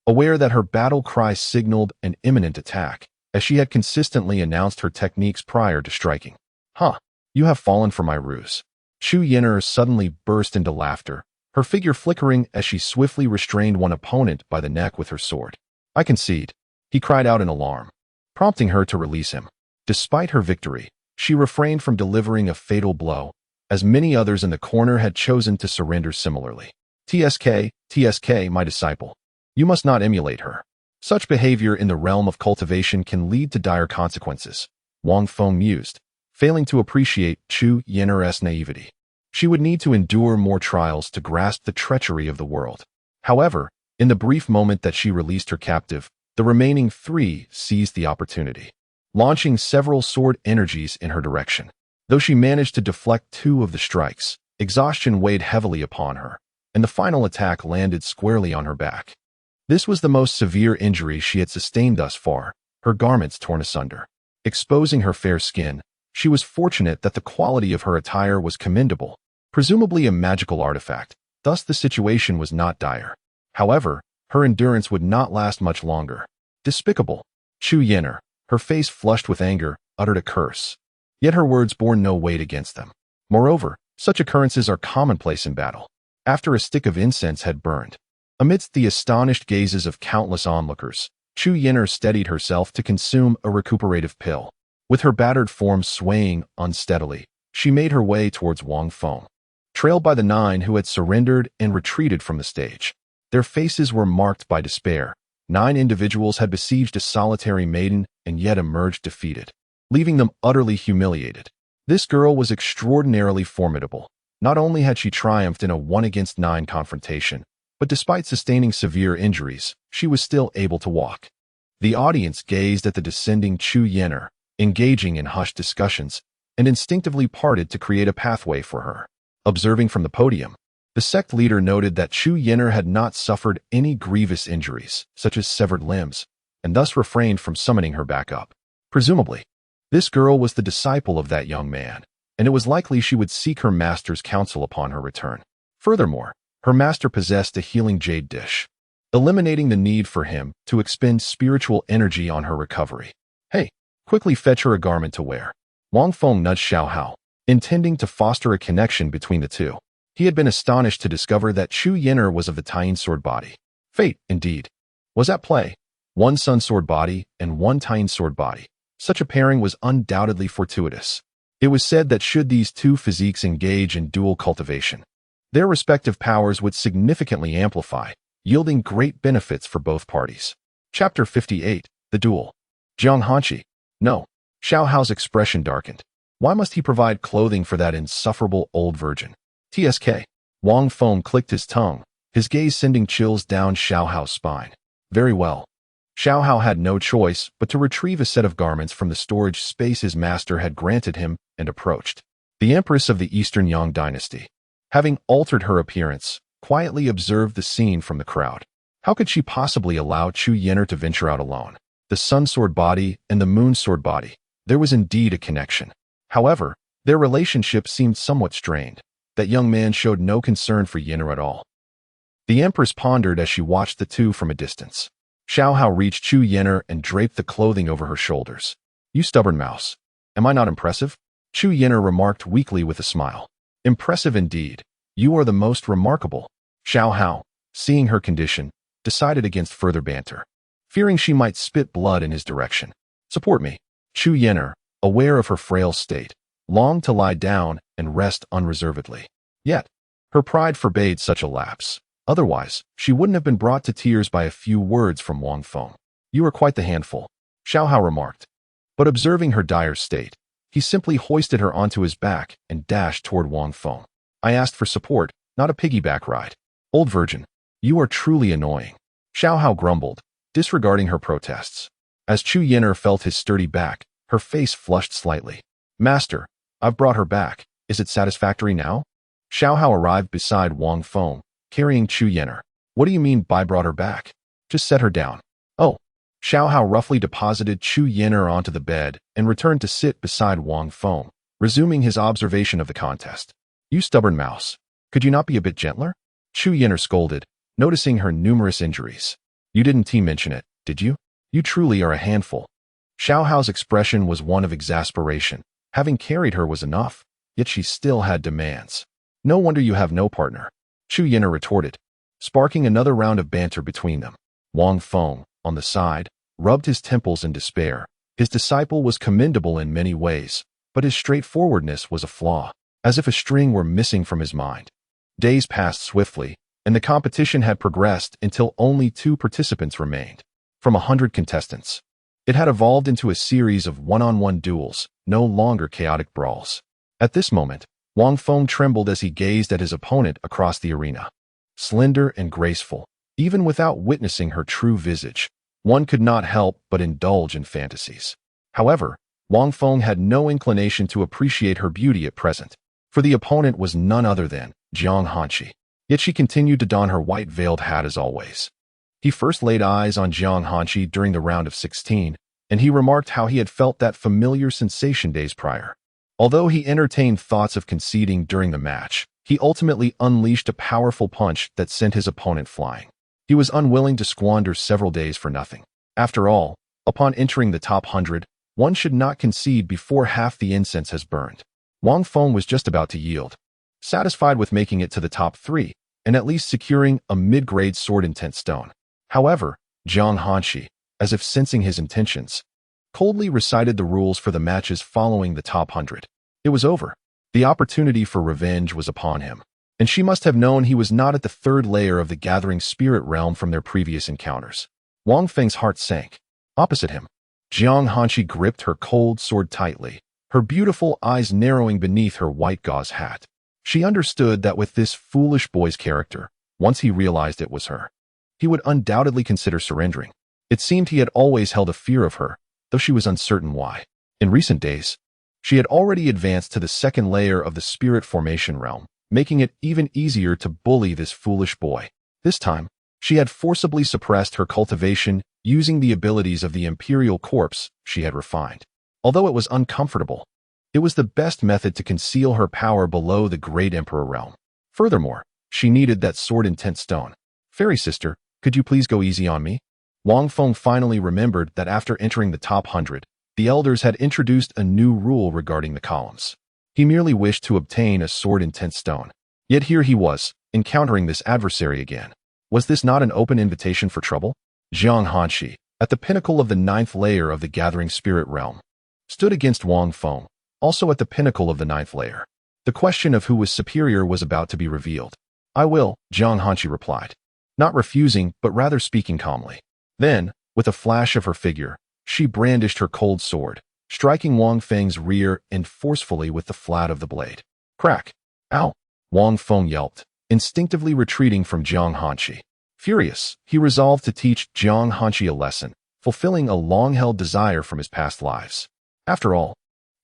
aware that her battle cry signaled an imminent attack, as she had consistently announced her techniques prior to striking. Huh, you have fallen for my ruse. Chu Yin'er suddenly burst into laughter, her figure flickering as she swiftly restrained one opponent by the neck with her sword. I concede, he cried out in alarm, prompting her to release him. Despite her victory, she refrained from delivering a fatal blow, as many others in the corner had chosen to surrender similarly. TSK, my disciple. You must not emulate her. Such behavior in the realm of cultivation can lead to dire consequences, Wang Feng mused, failing to appreciate Chu Yin'er's naivety. She would need to endure more trials to grasp the treachery of the world. However, in the brief moment that she released her captive, the remaining three seized the opportunity, launching several sword energies in her direction. Though she managed to deflect 2 of the strikes, exhaustion weighed heavily upon her, and the final attack landed squarely on her back. This was the most severe injury she had sustained thus far, her garments torn asunder, exposing her fair skin. She was fortunate that the quality of her attire was commendable, presumably a magical artifact, thus the situation was not dire. However, her endurance would not last much longer. Despicable. Chu Yin'er, her face flushed with anger, uttered a curse. Yet her words bore no weight against them. Moreover, such occurrences are commonplace in battle. After a stick of incense had burned, amidst the astonished gazes of countless onlookers, Chu Yin'er steadied herself to consume a recuperative pill. With her battered form swaying unsteadily, she made her way towards Wang Feng, trailed by the 9 who had surrendered and retreated from the stage. Their faces were marked by despair. 9 individuals had besieged a solitary maiden and yet emerged defeated, leaving them utterly humiliated. This girl was extraordinarily formidable. Not only had she triumphed in a 1-against-9 confrontation, but despite sustaining severe injuries, she was still able to walk. The audience gazed at the descending Chu Yin'er, engaging in hushed discussions, and instinctively parted to create a pathway for her. Observing from the podium, the sect leader noted that Chu Yin'er had not suffered any grievous injuries, such as severed limbs, and thus refrained from summoning her back up. Presumably, this girl was the disciple of that young man, and it was likely she would seek her master's counsel upon her return. Furthermore, her master possessed a healing jade dish, eliminating the need for him to expend spiritual energy on her recovery. Hey, quickly fetch her a garment to wear. Wang Feng nudged Xiao Hao, intending to foster a connection between the two. He had been astonished to discover that Chu Yin'er was of the Taiyin sword body. Fate, indeed, was at play. 1 sun sword body and 1 Taiyin sword body. Such a pairing was undoubtedly fortuitous. It was said that should these 2 physiques engage in dual cultivation, their respective powers would significantly amplify, yielding great benefits for both parties. Chapter 58, The Duel. Jiang Hanqi. No. Xiao Hao's expression darkened. Why must he provide clothing for that insufferable old virgin? TSK. Wang Feng clicked his tongue, his gaze sending chills down Xiao Hao's spine. Very well. Xiao Hao had no choice but to retrieve a set of garments from the storage space his master had granted him and approached. The Empress of the Eastern Yang Dynasty, having altered her appearance, quietly observed the scene from the crowd. How could she possibly allow Chu Yin'er to venture out alone? The sun sword body and the moon sword body. There was indeed a connection. However, their relationship seemed somewhat strained. That young man showed no concern for Yin'er at all. The Empress pondered as she watched the two from a distance. Xiao Hao reached Chu Yin'er and draped the clothing over her shoulders. You stubborn mouse. Am I not impressive? Chu Yin'er remarked weakly with a smile. Impressive indeed. You are the most remarkable. Xiao Hao, seeing her condition, decided against further banter, fearing she might spit blood in his direction. Support me. Chu Yin'er, aware of her frail state, longed to lie down and rest unreservedly. Yet, her pride forbade such a lapse. Otherwise, she wouldn't have been brought to tears by a few words from Wang Feng. You are quite the handful, Xiao Hao remarked. But observing her dire state, he simply hoisted her onto his back and dashed toward Wang Feng. I asked for support, not a piggyback ride. Old virgin, you are truly annoying, Xiao Hao grumbled, disregarding her protests. As Chu Yin'er felt his sturdy back, her face flushed slightly. Master, I've brought her back. Is it satisfactory now? Xiao Hao arrived beside Wang Feng, carrying Chu Yin'er. What do you mean by brought her back? Just set her down. Oh. Xiao Hao roughly deposited Chu Yin'er onto the bed and returned to sit beside Wang Feng, resuming his observation of the contest. You stubborn mouse. Could you not be a bit gentler? Chu Yin'er scolded, noticing her numerous injuries. You didn't mention it, did you? You truly are a handful. Xiao Hao's expression was one of exasperation. Having carried her was enough, yet she still had demands. No wonder you have no partner, Chu Yin'er retorted, sparking another round of banter between them. Wang Feng, on the side, rubbed his temples in despair. His disciple was commendable in many ways, but his straightforwardness was a flaw, as if a string were missing from his mind. Days passed swiftly, and the competition had progressed until only 2 participants remained. From 100 contestants, it had evolved into a series of one-on-one duels, no longer chaotic brawls. At this moment, Wang Feng trembled as he gazed at his opponent across the arena. Slender and graceful, even without witnessing her true visage, one could not help but indulge in fantasies. However, Wang Feng had no inclination to appreciate her beauty at present, for the opponent was none other than Jiang Hanqi. Yet she continued to don her white-veiled hat as always. He first laid eyes on Jiang Hanqi during the round of 16, and he remarked how he had felt that familiar sensation days prior. Although he entertained thoughts of conceding during the match, he ultimately unleashed a powerful punch that sent his opponent flying. He was unwilling to squander several days for nothing. After all, upon entering the top 100, one should not concede before half the incense has burned. Wang Feng was just about to yield, satisfied with making it to the top 3, and at least securing a mid-grade sword-intent stone. However, Jiang Hanqi, as if sensing his intentions, coldly recited the rules for the matches following the top 100. It was over. The opportunity for revenge was upon him, and she must have known he was not at the 3rd layer of the gathering spirit realm from their previous encounters. Wang Feng's heart sank. Opposite him, Jiang Hanqi gripped her cold sword tightly, her beautiful eyes narrowing beneath her white gauze hat. She understood that with this foolish boy's character, once he realized it was her, he would undoubtedly consider surrendering. It seemed he had always held a fear of her, though she was uncertain why. In recent days, she had already advanced to the 2nd layer of the spirit formation realm, making it even easier to bully this foolish boy. This time, she had forcibly suppressed her cultivation using the abilities of the imperial corpse she had refined. Although it was uncomfortable, it was the best method to conceal her power below the great emperor realm. Furthermore, she needed that sword-intent stone. Fairy sister, could you please go easy on me? Wang Feng finally remembered that after entering the top 100, the elders had introduced a new rule regarding the columns. He merely wished to obtain a sword-intent stone. Yet here he was, encountering this adversary again. Was this not an open invitation for trouble? Jiang Hanqi, at the pinnacle of the 9th layer of the gathering spirit realm, stood against Wang Feng, also at the pinnacle of the 9th layer. The question of who was superior was about to be revealed. I will, Jiang Hanqi replied, not refusing but rather speaking calmly. Then, with a flash of her figure, she brandished her cold sword, striking Wang Feng's rear end forcefully with the flat of the blade. Crack! Ow! Wang Feng yelped, instinctively retreating from Jiang Hanqi. Furious, he resolved to teach Jiang Hanqi a lesson, fulfilling a long-held desire from his past lives. After all,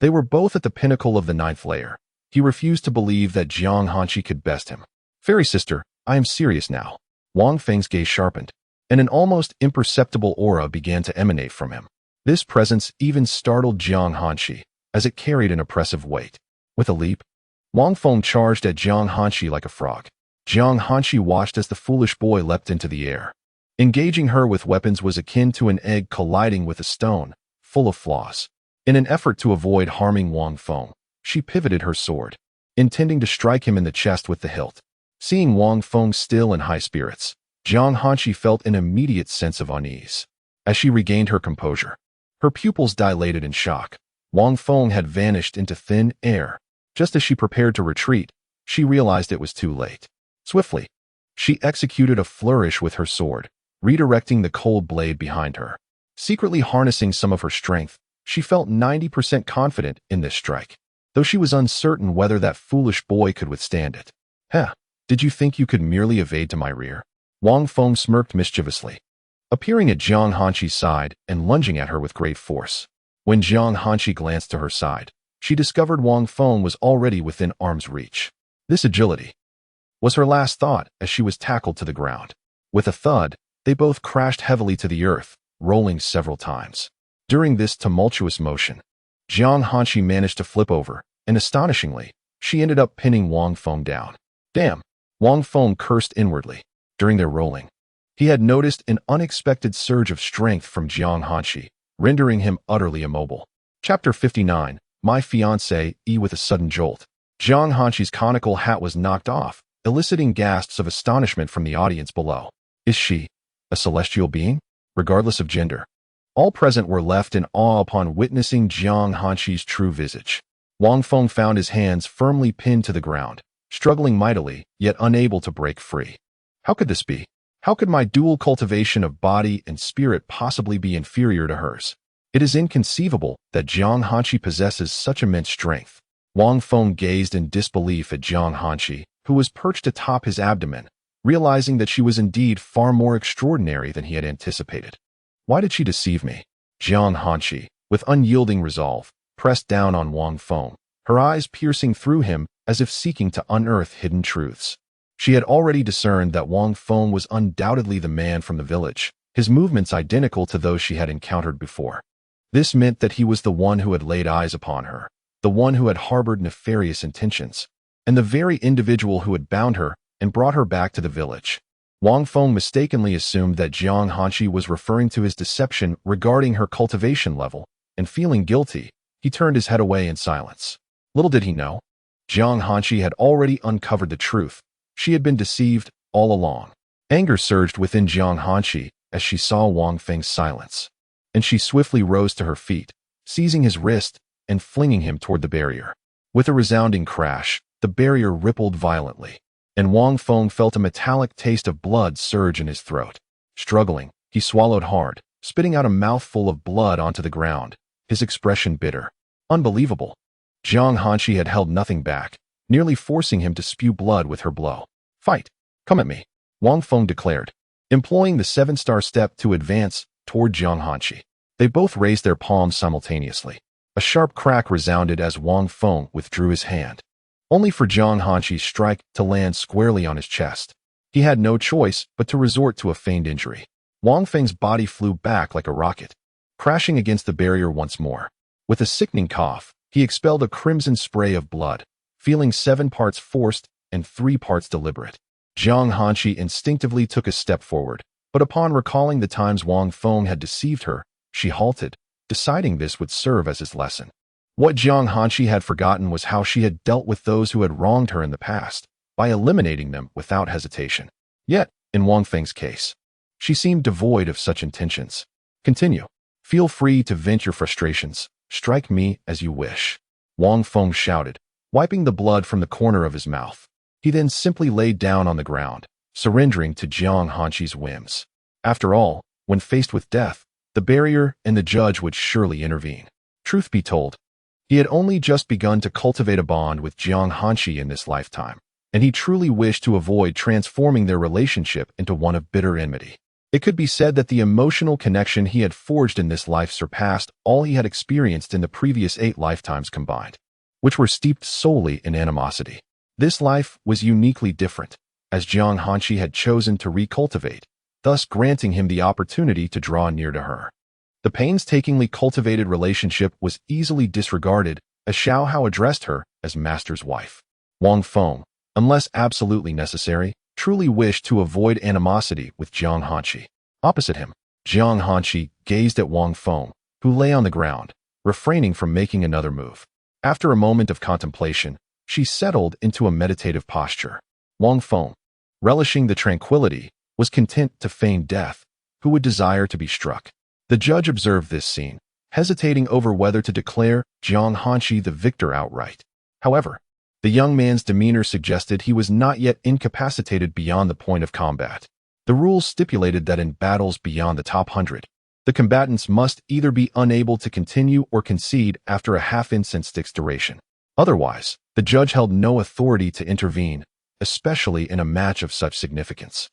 they were both at the pinnacle of the 9th layer. He refused to believe that Jiang Hanqi could best him. Fairy sister, I am serious now. Wang Feng's gaze sharpened, and an almost imperceptible aura began to emanate from him. This presence even startled Jiang Hanqi, as it carried an oppressive weight. With a leap, Wang Feng charged at Jiang Hanqi like a frog. Jiang Hanqi watched as the foolish boy leapt into the air. Engaging her with weapons was akin to an egg colliding with a stone, full of flaws. In an effort to avoid harming Wang Feng, she pivoted her sword, intending to strike him in the chest with the hilt. Seeing Wang Feng still in high spirits, Jiang Hanqi felt an immediate sense of unease. As she regained her composure, her pupils dilated in shock. Wang Feng had vanished into thin air. Just as she prepared to retreat, she realized it was too late. Swiftly, she executed a flourish with her sword, redirecting the cold blade behind her. Secretly harnessing some of her strength, she felt 90% confident in this strike, though she was uncertain whether that foolish boy could withstand it. Heh, did you think you could merely evade to my rear? Wang Feng smirked mischievously, appearing at Jiang Hanqi's side and lunging at her with great force. When Jiang Hanqi glanced to her side, she discovered Wang Feng was already within arm's reach. This agility was her last thought as she was tackled to the ground. With a thud, they both crashed heavily to the earth, rolling several times. During this tumultuous motion, Jiang Hanqi managed to flip over, and astonishingly, she ended up pinning Wang Feng down. Damn! Wang Feng cursed inwardly. During their rolling, he had noticed an unexpected surge of strength from Jiang Hanqi, rendering him utterly immobile. Chapter 59. My fiancé, with a sudden jolt. Jiang Hanqi's conical hat was knocked off, eliciting gasps of astonishment from the audience below. Is she a celestial being? Regardless of gender. All present were left in awe upon witnessing Jiang Hanqi's true visage. Wang Feng found his hands firmly pinned to the ground, struggling mightily, yet unable to break free. How could this be? How could my dual cultivation of body and spirit possibly be inferior to hers? It is inconceivable that Jiang Hanqi possesses such immense strength. Wang Feng gazed in disbelief at Jiang Hanqi, who was perched atop his abdomen, realizing that she was indeed far more extraordinary than he had anticipated. Why did she deceive me? Jiang Hanqi, with unyielding resolve, pressed down on Wang Feng, her eyes piercing through him as if seeking to unearth hidden truths. She had already discerned that Wang Feng was undoubtedly the man from the village, his movements identical to those she had encountered before. This meant that he was the one who had laid eyes upon her, the one who had harbored nefarious intentions, and the very individual who had bound her and brought her back to the village. Wang Feng mistakenly assumed that Jiang Hanqi was referring to his deception regarding her cultivation level, and feeling guilty, he turned his head away in silence. Little did he know, Jiang Hanqi had already uncovered the truth. She had been deceived all along. Anger surged within Jiang Hanqi as she saw Wang Feng's silence, and she swiftly rose to her feet, seizing his wrist and flinging him toward the barrier. With a resounding crash, the barrier rippled violently, and Wang Feng felt a metallic taste of blood surge in his throat. Struggling, he swallowed hard, spitting out a mouthful of blood onto the ground, his expression bitter. Unbelievable. Jiang Hanqi had held nothing back, nearly forcing him to spew blood with her blow. Fight! Come at me, Wang Feng declared, employing the 7-star step to advance toward Jiang Hanqi. They both raised their palms simultaneously. A sharp crack resounded as Wang Feng withdrew his hand, only for Jiang Hanqi's strike to land squarely on his chest. He had no choice but to resort to a feigned injury. Wang Feng's body flew back like a rocket, crashing against the barrier once more. With a sickening cough, he expelled a crimson spray of blood, feeling 7 parts forced and 3 parts deliberate. Jiang Hanqi instinctively took a step forward, but upon recalling the times Wang Feng had deceived her, she halted, deciding this would serve as his lesson. What Jiang Hanqi had forgotten was how she had dealt with those who had wronged her in the past, by eliminating them without hesitation. Yet, in Wang Feng's case, she seemed devoid of such intentions. Continue. Feel free to vent your frustrations. Strike me as you wish, Wang Feng shouted, wiping the blood from the corner of his mouth. He then simply laid down on the ground, surrendering to Jiang Hanqi's whims. After all, when faced with death, the barrier and the judge would surely intervene. Truth be told, he had only just begun to cultivate a bond with Jiang Hanqi in this lifetime, and he truly wished to avoid transforming their relationship into one of bitter enmity. It could be said that the emotional connection he had forged in this life surpassed all he had experienced in the previous 8 lifetimes combined, which were steeped solely in animosity. This life was uniquely different, as Jiang Hanqi had chosen to recultivate, thus granting him the opportunity to draw near to her. The painstakingly cultivated relationship was easily disregarded as Xiao Hao addressed her as master's wife. Wang Feng, unless absolutely necessary, truly wished to avoid animosity with Jiang Hanqi. Opposite him, Jiang Hanqi gazed at Wang Feng, who lay on the ground, refraining from making another move. After a moment of contemplation, she settled into a meditative posture. Wang Feng, relishing the tranquility, was content to feign death. Who would desire to be struck? The judge observed this scene, hesitating over whether to declare Jiang Hanqi the victor outright. However, the young man's demeanor suggested he was not yet incapacitated beyond the point of combat. The rules stipulated that in battles beyond the top 100, the combatants must either be unable to continue or concede after a half-incense stick's duration. Otherwise, the judge held no authority to intervene, especially in a match of such significance.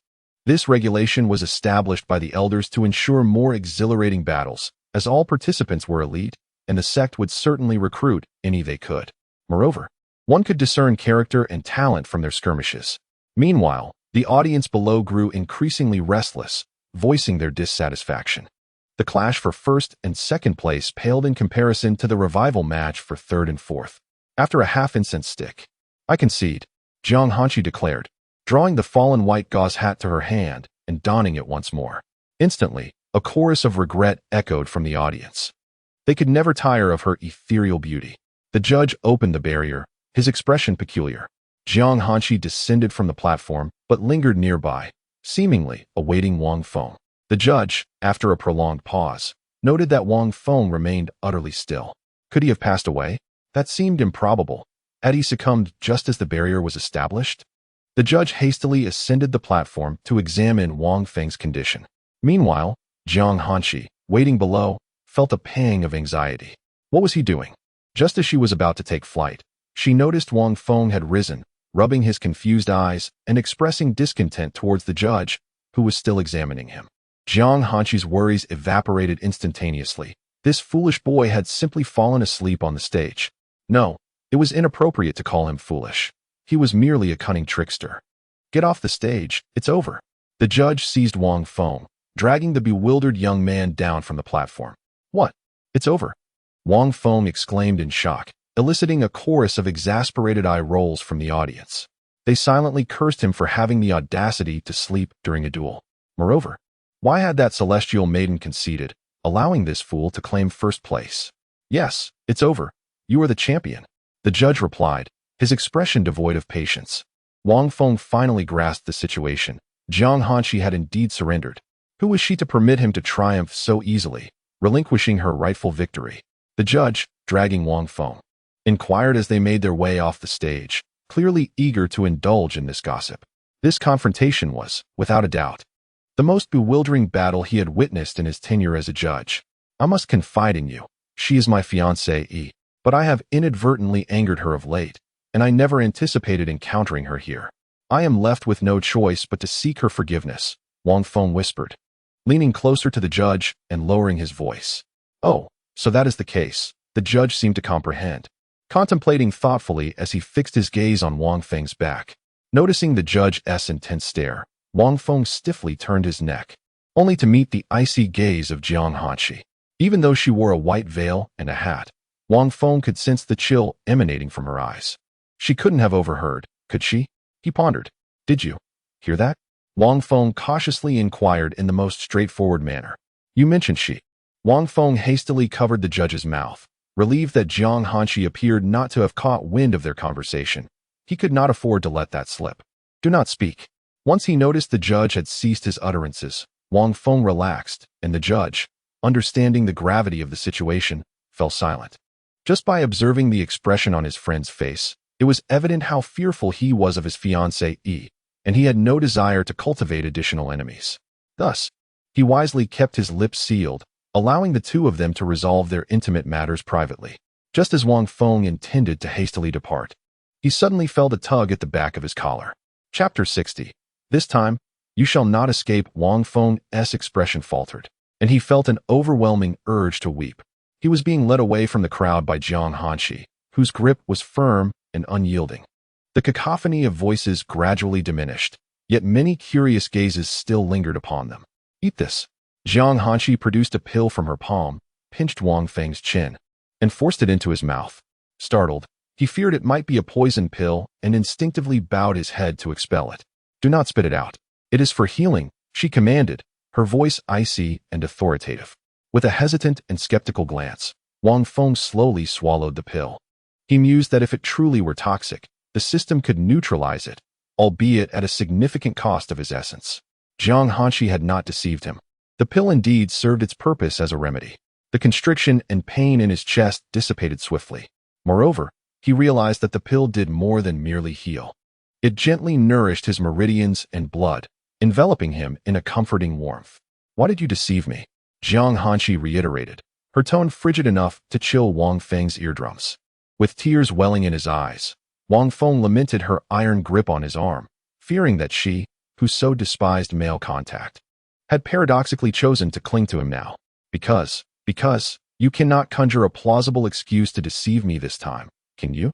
This regulation was established by the elders to ensure more exhilarating battles, as all participants were elite, and the sect would certainly recruit any they could. Moreover, one could discern character and talent from their skirmishes. Meanwhile, the audience below grew increasingly restless, voicing their dissatisfaction. The clash for first and second place paled in comparison to the revival match for third and fourth. After a half-incense stick, I concede, Jiang Hanqi declared, drawing the fallen white gauze hat to her hand and donning it once more. Instantly, A chorus of regret echoed from the audience. They could never tire of her ethereal beauty. The judge opened the barrier, his expression peculiar. Jiang Hanqi descended from the platform, but lingered nearby, seemingly awaiting Wang Feng. The judge, after a prolonged pause, noted that Wang Feng remained utterly still. Could he have passed away? That seemed improbable. Had he succumbed just as the barrier was established? The judge hastily ascended the platform to examine Wang Feng's condition. Meanwhile, Jiang Hanqi, waiting below, felt a pang of anxiety. What was he doing? Just as she was about to take flight, she noticed Wang Feng had risen, rubbing his confused eyes and expressing discontent towards the judge, who was still examining him. Jiang Hanqi's worries evaporated instantaneously. This foolish boy had simply fallen asleep on the stage. No, it was inappropriate to call him foolish. He was merely a cunning trickster. Get off the stage, it's over. The judge seized Wang Feng, dragging the bewildered young man down from the platform. What? It's over? Wang Feng exclaimed in shock, eliciting a chorus of exasperated eye rolls from the audience. They silently cursed him for having the audacity to sleep during a duel. Moreover, why had that celestial maiden conceded, allowing this fool to claim first place? Yes, it's over. You are the champion. The judge replied, his expression devoid of patience. Wang Feng finally grasped the situation. Jiang Hanqi had indeed surrendered. Who was she to permit him to triumph so easily, relinquishing her rightful victory? The judge, dragging Wang Feng, inquired as they made their way off the stage, clearly eager to indulge in this gossip. This confrontation was, without a doubt, the most bewildering battle he had witnessed in his tenure as a judge. I must confide in you. She is my fiancée, but I have inadvertently angered her of late, and I never anticipated encountering her here. I am left with no choice but to seek her forgiveness, Wang Feng whispered, leaning closer to the judge and lowering his voice. Oh, so that is the case. The judge seemed to comprehend, contemplating thoughtfully as he fixed his gaze on Wang Feng's back. Noticing the judge's intense stare, Wang Feng stiffly turned his neck, only to meet the icy gaze of Jiang Hanqi. Even though she wore a white veil and a hat, Wang Feng could sense the chill emanating from her eyes. She couldn't have overheard, could she? He pondered. Did you hear that? Wang Feng cautiously inquired in the most straightforward manner. You mentioned she. Wang Feng hastily covered the judge's mouth, relieved that Jiang Hanqi appeared not to have caught wind of their conversation. He could not afford to let that slip. Do not speak. Once he noticed the judge had ceased his utterances, Wang Feng relaxed, and the judge, understanding the gravity of the situation, fell silent. Just by observing the expression on his friend's face, it was evident how fearful he was of his fiancée, and he had no desire to cultivate additional enemies. Thus, he wisely kept his lips sealed, allowing the two of them to resolve their intimate matters privately. Just as Wang Feng intended to hastily depart, he suddenly felt a tug at the back of his collar. Chapter 60. This time, you shall not escape. Wang Feng's expression faltered, and he felt an overwhelming urge to weep. He was being led away from the crowd by Jiang Hanqi, whose grip was firm and unyielding. The cacophony of voices gradually diminished, yet many curious gazes still lingered upon them. Eat this. Jiang Hanqi produced a pill from her palm, pinched Wang Feng's chin, and forced it into his mouth. Startled, he feared it might be a poison pill and instinctively bowed his head to expel it. Do not spit it out. It is for healing, she commanded, her voice icy and authoritative. With a hesitant and skeptical glance, Wang Feng slowly swallowed the pill. He mused that if it truly were toxic, the system could neutralize it, albeit at a significant cost of his essence. Jiang Hanqi had not deceived him. The pill indeed served its purpose as a remedy. The constriction and pain in his chest dissipated swiftly. Moreover, he realized that the pill did more than merely heal. It gently nourished his meridians and blood, enveloping him in a comforting warmth. Why did you deceive me? Jiang Hanqi reiterated, her tone frigid enough to chill Wang Feng's eardrums. With tears welling in his eyes, Wang Feng lamented her iron grip on his arm, fearing that she, who so despised male contact, had paradoxically chosen to cling to him now. Because, you cannot conjure a plausible excuse to deceive me this time, can you?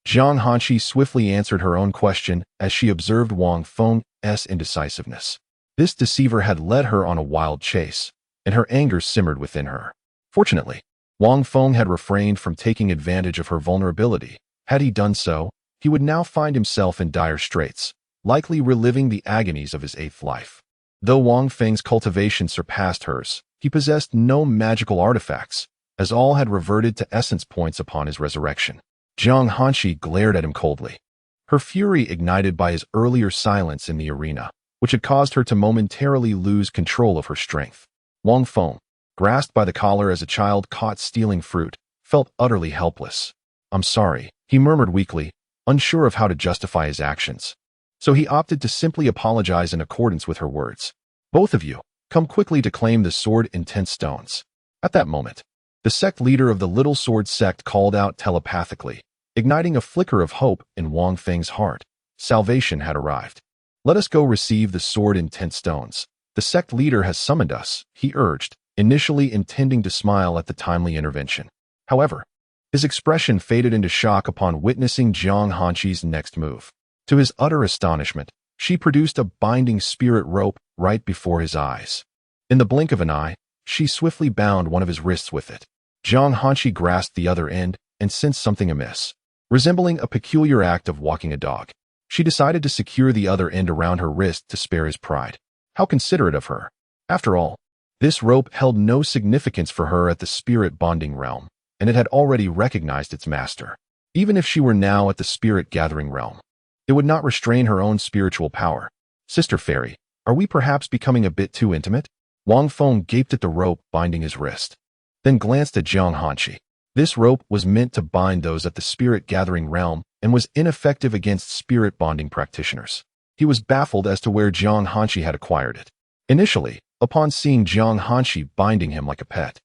Jiang Hanqi swiftly answered her own question as she observed Wang Feng's indecisiveness. This deceiver had led her on a wild chase, and her anger simmered within her. Fortunately, Wang Feng had refrained from taking advantage of her vulnerability. Had he done so, he would now find himself in dire straits, likely reliving the agonies of his eighth life. Though Wang Feng's cultivation surpassed hers, he possessed no magical artifacts, as all had reverted to essence points upon his resurrection. Jiang Hanshi glared at him coldly, her fury ignited by his earlier silence in the arena, which had caused her to momentarily lose control of her strength. Wang Feng, grasped by the collar as a child caught stealing fruit, felt utterly helpless. "I'm sorry," he murmured weakly, unsure of how to justify his actions. So he opted to simply apologize in accordance with her words. "Both of you, come quickly to claim the sword in 10 stones." At that moment, the sect leader of the Little Sword sect called out telepathically, igniting a flicker of hope in Wang Feng's heart. Salvation had arrived. "Let us go receive the sword in 10 stones. The sect leader has summoned us," he urged, initially intending to smile at the timely intervention. However, his expression faded into shock upon witnessing Jiang Hanshi's next move. To his utter astonishment, she produced a binding spirit rope right before his eyes. In the blink of an eye, she swiftly bound one of his wrists with it. Jiang Hanshi grasped the other end and sensed something amiss. Resembling a peculiar act of walking a dog, she decided to secure the other end around her wrist to spare his pride. How considerate of her. After all, this rope held no significance for her at the spirit bonding realm, and it had already recognized its master. Even if she were now at the spirit gathering realm, it would not restrain her own spiritual power. "Sister Fairy, are we perhaps becoming a bit too intimate?" Wang Feng gaped at the rope binding his wrist, then glanced at Jiang Hanshi. This rope was meant to bind those at the spirit gathering realm and was ineffective against spirit bonding practitioners. He was baffled as to where Jiang Hanshi had acquired it. Initially, upon seeing Jiang Hanshi binding him like a pet,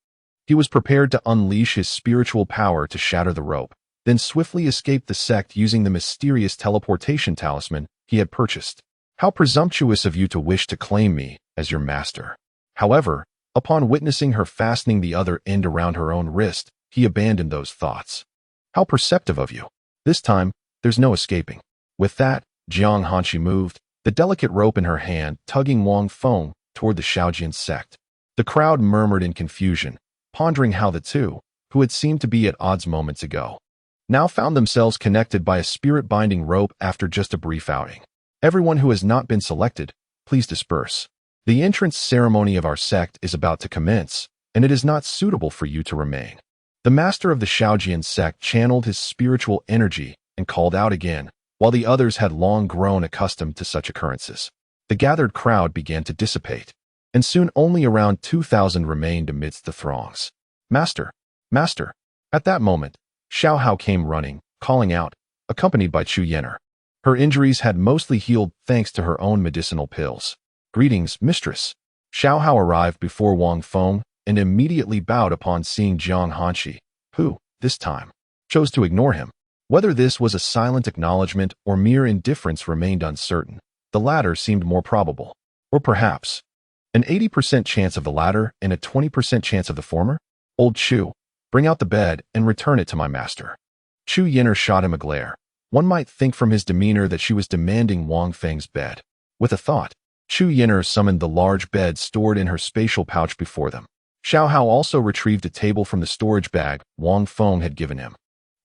he was prepared to unleash his spiritual power to shatter the rope, then swiftly escape the sect using the mysterious teleportation talisman he had purchased. "How presumptuous of you to wish to claim me as your master." However, upon witnessing her fastening the other end around her own wrist, he abandoned those thoughts. "How perceptive of you. This time, there's no escaping." With that, Jiang Hanshi moved, the delicate rope in her hand tugging Wang Feng toward the Shaojian sect. The crowd murmured in confusion, pondering how the two, who had seemed to be at odds moments ago, now found themselves connected by a spirit-binding rope after just a brief outing. "Everyone who has not been selected, please disperse. The entrance ceremony of our sect is about to commence, and it is not suitable for you to remain." The master of the Shaojian sect channeled his spiritual energy and called out again, while the others had long grown accustomed to such occurrences. The gathered crowd began to dissipate, and soon only around 2,000 remained amidst the throngs. "Master! Master!" At that moment, Xiao Hao came running, calling out, accompanied by Chu Yenner. Her injuries had mostly healed thanks to her own medicinal pills. "Greetings, mistress." Xiao Hao arrived before Wang Feng and immediately bowed upon seeing Jiang Hanshi, who, this time, chose to ignore him. Whether this was a silent acknowledgement or mere indifference remained uncertain. The latter seemed more probable. Or perhaps, an 80% chance of the latter and a 20% chance of the former? "Old Chu, bring out the bed and return it to my master." Chu Yenner shot him a glare. One might think from his demeanor that she was demanding Wang Feng's bed. With a thought, Chu Yenner summoned the large bed stored in her spatial pouch before them. Xiao Hao also retrieved a table from the storage bag Wang Feng had given him,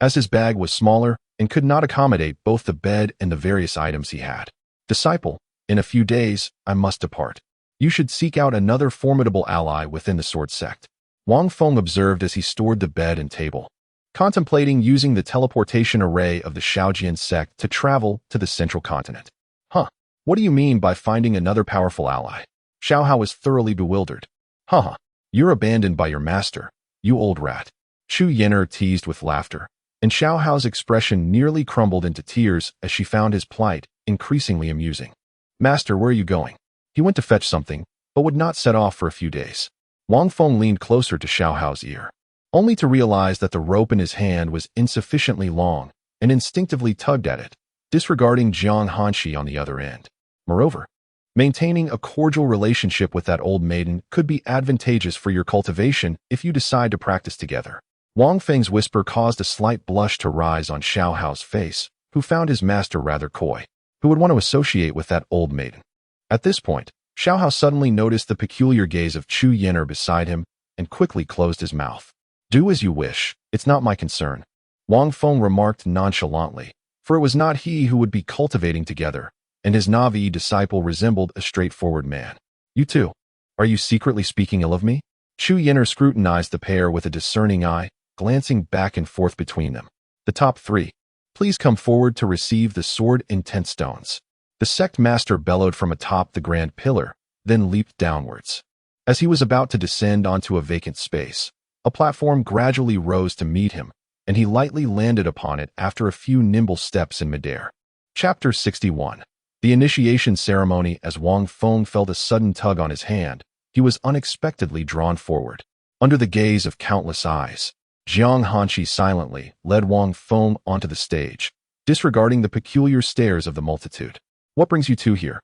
as his bag was smaller and could not accommodate both the bed and the various items he had. "Disciple, in a few days, I must depart. You should seek out another formidable ally within the sword sect," Wang Feng observed as he stored the bed and table, contemplating using the teleportation array of the Shaojian sect to travel to the central continent. "Huh, what do you mean by finding another powerful ally?" Xiao Hao was thoroughly bewildered. "Haha, you're abandoned by your master, you old rat." Chu Yenner teased with laughter, and Xiao Hao's expression nearly crumbled into tears as she found his plight increasingly amusing. "Master, where are you going?" He went to fetch something, but would not set off for a few days. Wang Feng leaned closer to Xiao Hao's ear, only to realize that the rope in his hand was insufficiently long, and instinctively tugged at it, disregarding Jiang Hanshi on the other end. Moreover, maintaining a cordial relationship with that old maiden could be advantageous for your cultivation if you decide to practice together. Wang Feng's whisper caused a slight blush to rise on Xiao Hao's face, who found his master rather coy. Who would want to associate with that old maiden? At this point, Xiao Hao suddenly noticed the peculiar gaze of Chu Yenner beside him and quickly closed his mouth. "Do as you wish, it's not my concern," Wang Feng remarked nonchalantly, for it was not he who would be cultivating together, and his Navi disciple resembled a straightforward man. You too. Are you secretly speaking ill of me? Chu Yin'er scrutinized the pair with a discerning eye, glancing back and forth between them. The top three. Please come forward to receive the sword intent stones. The sect master bellowed from atop the grand pillar, then leaped downwards. As he was about to descend onto a vacant space, a platform gradually rose to meet him, and he lightly landed upon it after a few nimble steps in midair. Chapter 61. The initiation ceremony. As Wang Feng felt a sudden tug on his hand, he was unexpectedly drawn forward. Under the gaze of countless eyes, Jiang Hanqi silently led Wang Feng onto the stage, disregarding the peculiar stares of the multitude. What brings you two here?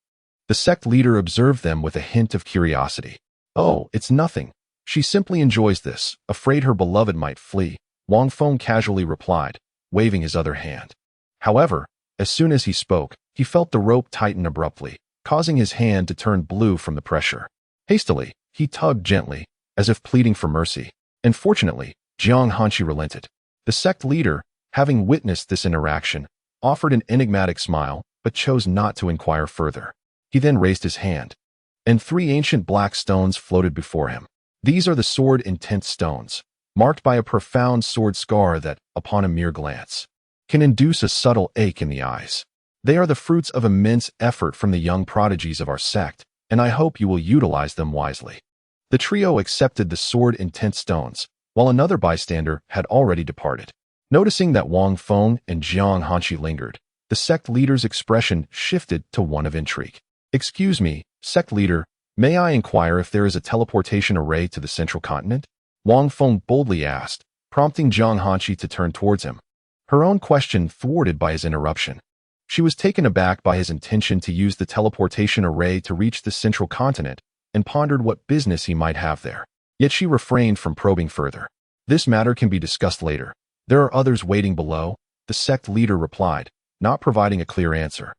The sect leader observed them with a hint of curiosity. Oh, it's nothing. She simply enjoys this, afraid her beloved might flee, Wang Feng casually replied, waving his other hand. However, as soon as he spoke, he felt the rope tighten abruptly, causing his hand to turn blue from the pressure. Hastily, he tugged gently, as if pleading for mercy, and fortunately, Jiang Hanqi relented. The sect leader, having witnessed this interaction, offered an enigmatic smile, but chose not to inquire further. He then raised his hand, and 3 ancient black stones floated before him. These are the sword intent stones, marked by a profound sword scar that, upon a mere glance, can induce a subtle ache in the eyes. They are the fruits of immense effort from the young prodigies of our sect, and I hope you will utilize them wisely. The trio accepted the sword intent stones, while another bystander had already departed. Noticing that Wang Feng and Jiang Hanqi lingered, the sect leader's expression shifted to one of intrigue. Excuse me, sect leader, may I inquire if there is a teleportation array to the central continent? Wang Feng boldly asked, prompting Jiang Hanqi to turn towards him. Her own question thwarted by his interruption. She was taken aback by his intention to use the teleportation array to reach the central continent and pondered what business he might have there. Yet she refrained from probing further. This matter can be discussed later. There are others waiting below, the sect leader replied, not providing a clear answer,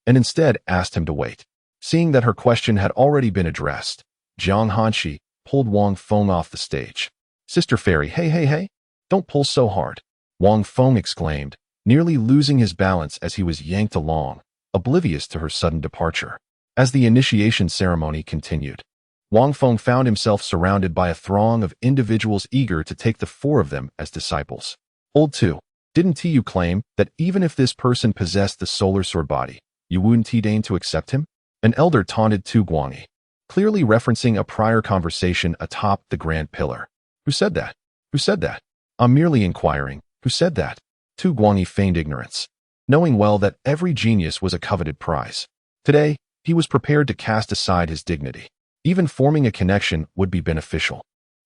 and instead asked him to wait. Seeing that her question had already been addressed, Jiang Hanqi pulled Wang Feng off the stage. Sister Fairy, hey, don't pull so hard, Wang Feng exclaimed, nearly losing his balance as he was yanked along, oblivious to her sudden departure. As the initiation ceremony continued, Wang Feng found himself surrounded by a throng of individuals eager to take the 4 of them as disciples. Old 2, didn't you claim that even if this person possessed the solar sword body, you wouldn't deign to accept him? An elder taunted Tu Guangyi, clearly referencing a prior conversation atop the grand pillar. Who said that? Who said that? I'm merely inquiring, who said that? Tu Guangyi feigned ignorance, knowing well that every genius was a coveted prize. Today, he was prepared to cast aside his dignity. Even forming a connection would be beneficial.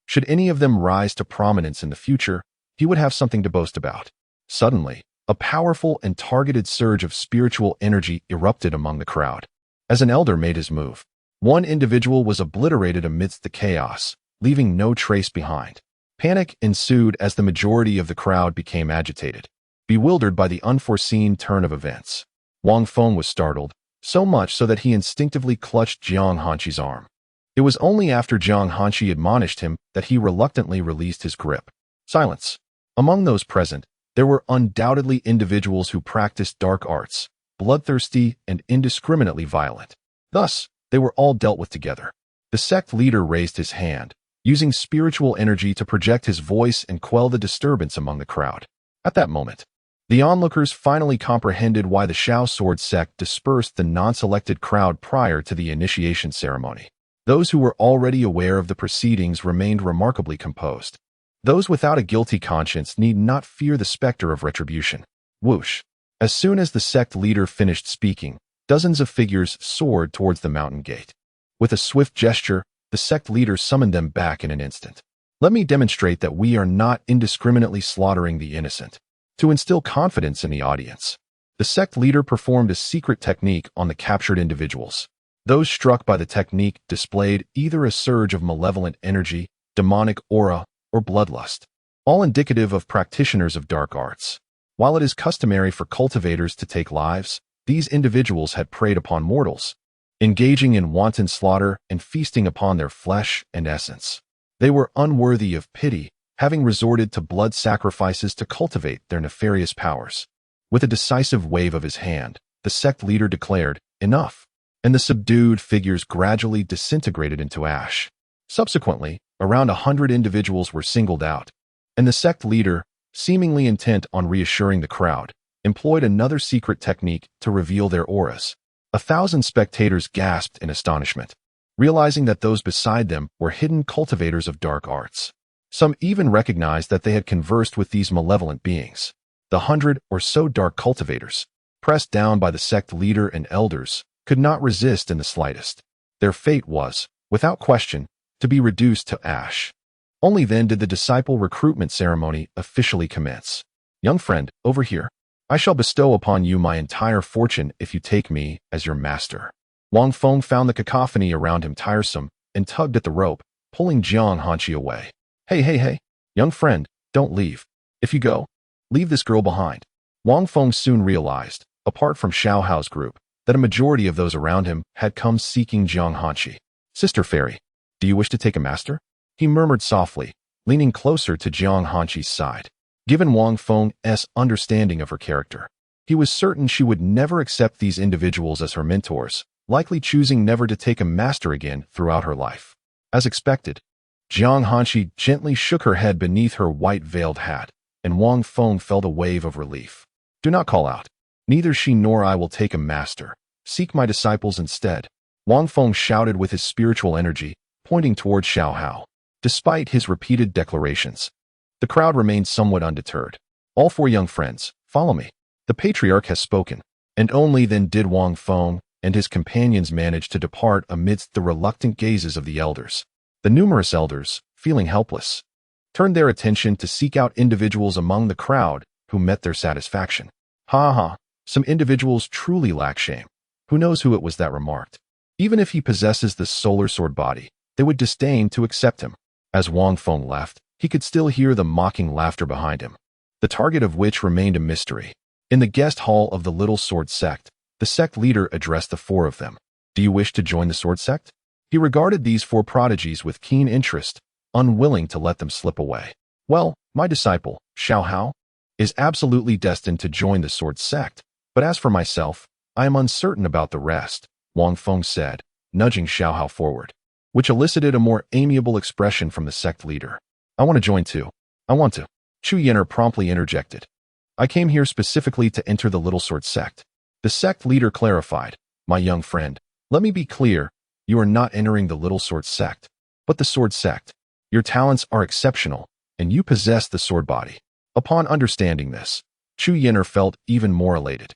Should any of them rise to prominence in the future, he would have something to boast about. Suddenly, a powerful and targeted surge of spiritual energy erupted among the crowd. As an elder made his move, one individual was obliterated amidst the chaos, leaving no trace behind. Panic ensued as the majority of the crowd became agitated, bewildered by the unforeseen turn of events. Wang Feng was startled, so much so that he instinctively clutched Jiang Hanqi's arm. It was only after Jiang Hanqi admonished him that he reluctantly released his grip. Silence. Among those present, there were undoubtedly individuals who practiced dark arts, bloodthirsty and indiscriminately violent. Thus, they were all dealt with together. The sect leader raised his hand, using spiritual energy to project his voice and quell the disturbance among the crowd. At that moment, the onlookers finally comprehended why the Shao Sword sect dispersed the non-selected crowd prior to the initiation ceremony. Those who were already aware of the proceedings remained remarkably composed. Those without a guilty conscience need not fear the specter of retribution. Whoosh! As soon as the sect leader finished speaking, dozens of figures soared towards the mountain gate. With a swift gesture, the sect leader summoned them back in an instant. Let me demonstrate that we are not indiscriminately slaughtering the innocent. To instill confidence in the audience, the sect leader performed a secret technique on the captured individuals. Those struck by the technique displayed either a surge of malevolent energy, demonic aura, or bloodlust, all indicative of practitioners of dark arts. While it is customary for cultivators to take lives, these individuals had preyed upon mortals, engaging in wanton slaughter and feasting upon their flesh and essence. They were unworthy of pity, having resorted to blood sacrifices to cultivate their nefarious powers. With a decisive wave of his hand, the sect leader declared, "Enough." and the subdued figures gradually disintegrated into ash. Subsequently, around 100 individuals were singled out, and the sect leader, seemingly intent on reassuring the crowd, employed another secret technique to reveal their auras. 1,000 spectators gasped in astonishment, realizing that those beside them were hidden cultivators of dark arts. Some even recognized that they had conversed with these malevolent beings. The 100 or so dark cultivators, pressed down by the sect leader and elders, could not resist in the slightest. Their fate was, without question, to be reduced to ash. Only then did the disciple recruitment ceremony officially commence. "Young friend, over here. I shall bestow upon you my entire fortune if you take me as your master." Wang Feng found the cacophony around him tiresome and tugged at the rope, pulling Jiang Hanqi away. Hey, young friend, don't leave. If you go, leave this girl behind." Wang Feng soon realized, apart from Xiao Hao's group, that a majority of those around him had come seeking Jiang Hanqi. "Sister Fairy, do you wish to take a master?" he murmured softly, leaning closer to Jiang Hanqi's side. Given Wang Feng's understanding of her character, he was certain she would never accept these individuals as her mentors, likely choosing never to take a master again throughout her life. As expected, Jiang Hanqi gently shook her head beneath her white-veiled hat, and Wang Feng felt a wave of relief. "Do not call out. Neither she nor I will take a master. Seek my disciples instead," Wang Feng shouted with his spiritual energy, pointing toward Xiao Hao. Despite his repeated declarations, the crowd remained somewhat undeterred. "All 4 young friends, follow me. The patriarch has spoken." And only then did Wang Feng and his companions manage to depart amidst the reluctant gazes of the elders. The numerous elders, feeling helpless, turned their attention to seek out individuals among the crowd who met their satisfaction. Ha, some individuals truly lack shame. Who knows who it was that remarked? Even if he possesses the solar sword body, they would disdain to accept him. As Wang Feng left, he could still hear the mocking laughter behind him, the target of which remained a mystery. In the guest hall of the Little Sword Sect, the sect leader addressed the 4 of them. "Do you wish to join the sword sect?" He regarded these 4 prodigies with keen interest, unwilling to let them slip away. "Well, my disciple, Xiao Hao, is absolutely destined to join the sword sect, but as for myself, I am uncertain about the rest," Wang Feng said, nudging Xiao Hao forward, which elicited a more amiable expression from the sect leader. "I want to join too. I want to." Chu Yenner promptly interjected. "I came here specifically to enter the Little Sword Sect." The sect leader clarified, "My young friend, let me be clear. You are not entering the Little Sword Sect, but the Sword Sect. Your talents are exceptional, and you possess the sword body." Upon understanding this, Chu Yenner felt even more elated.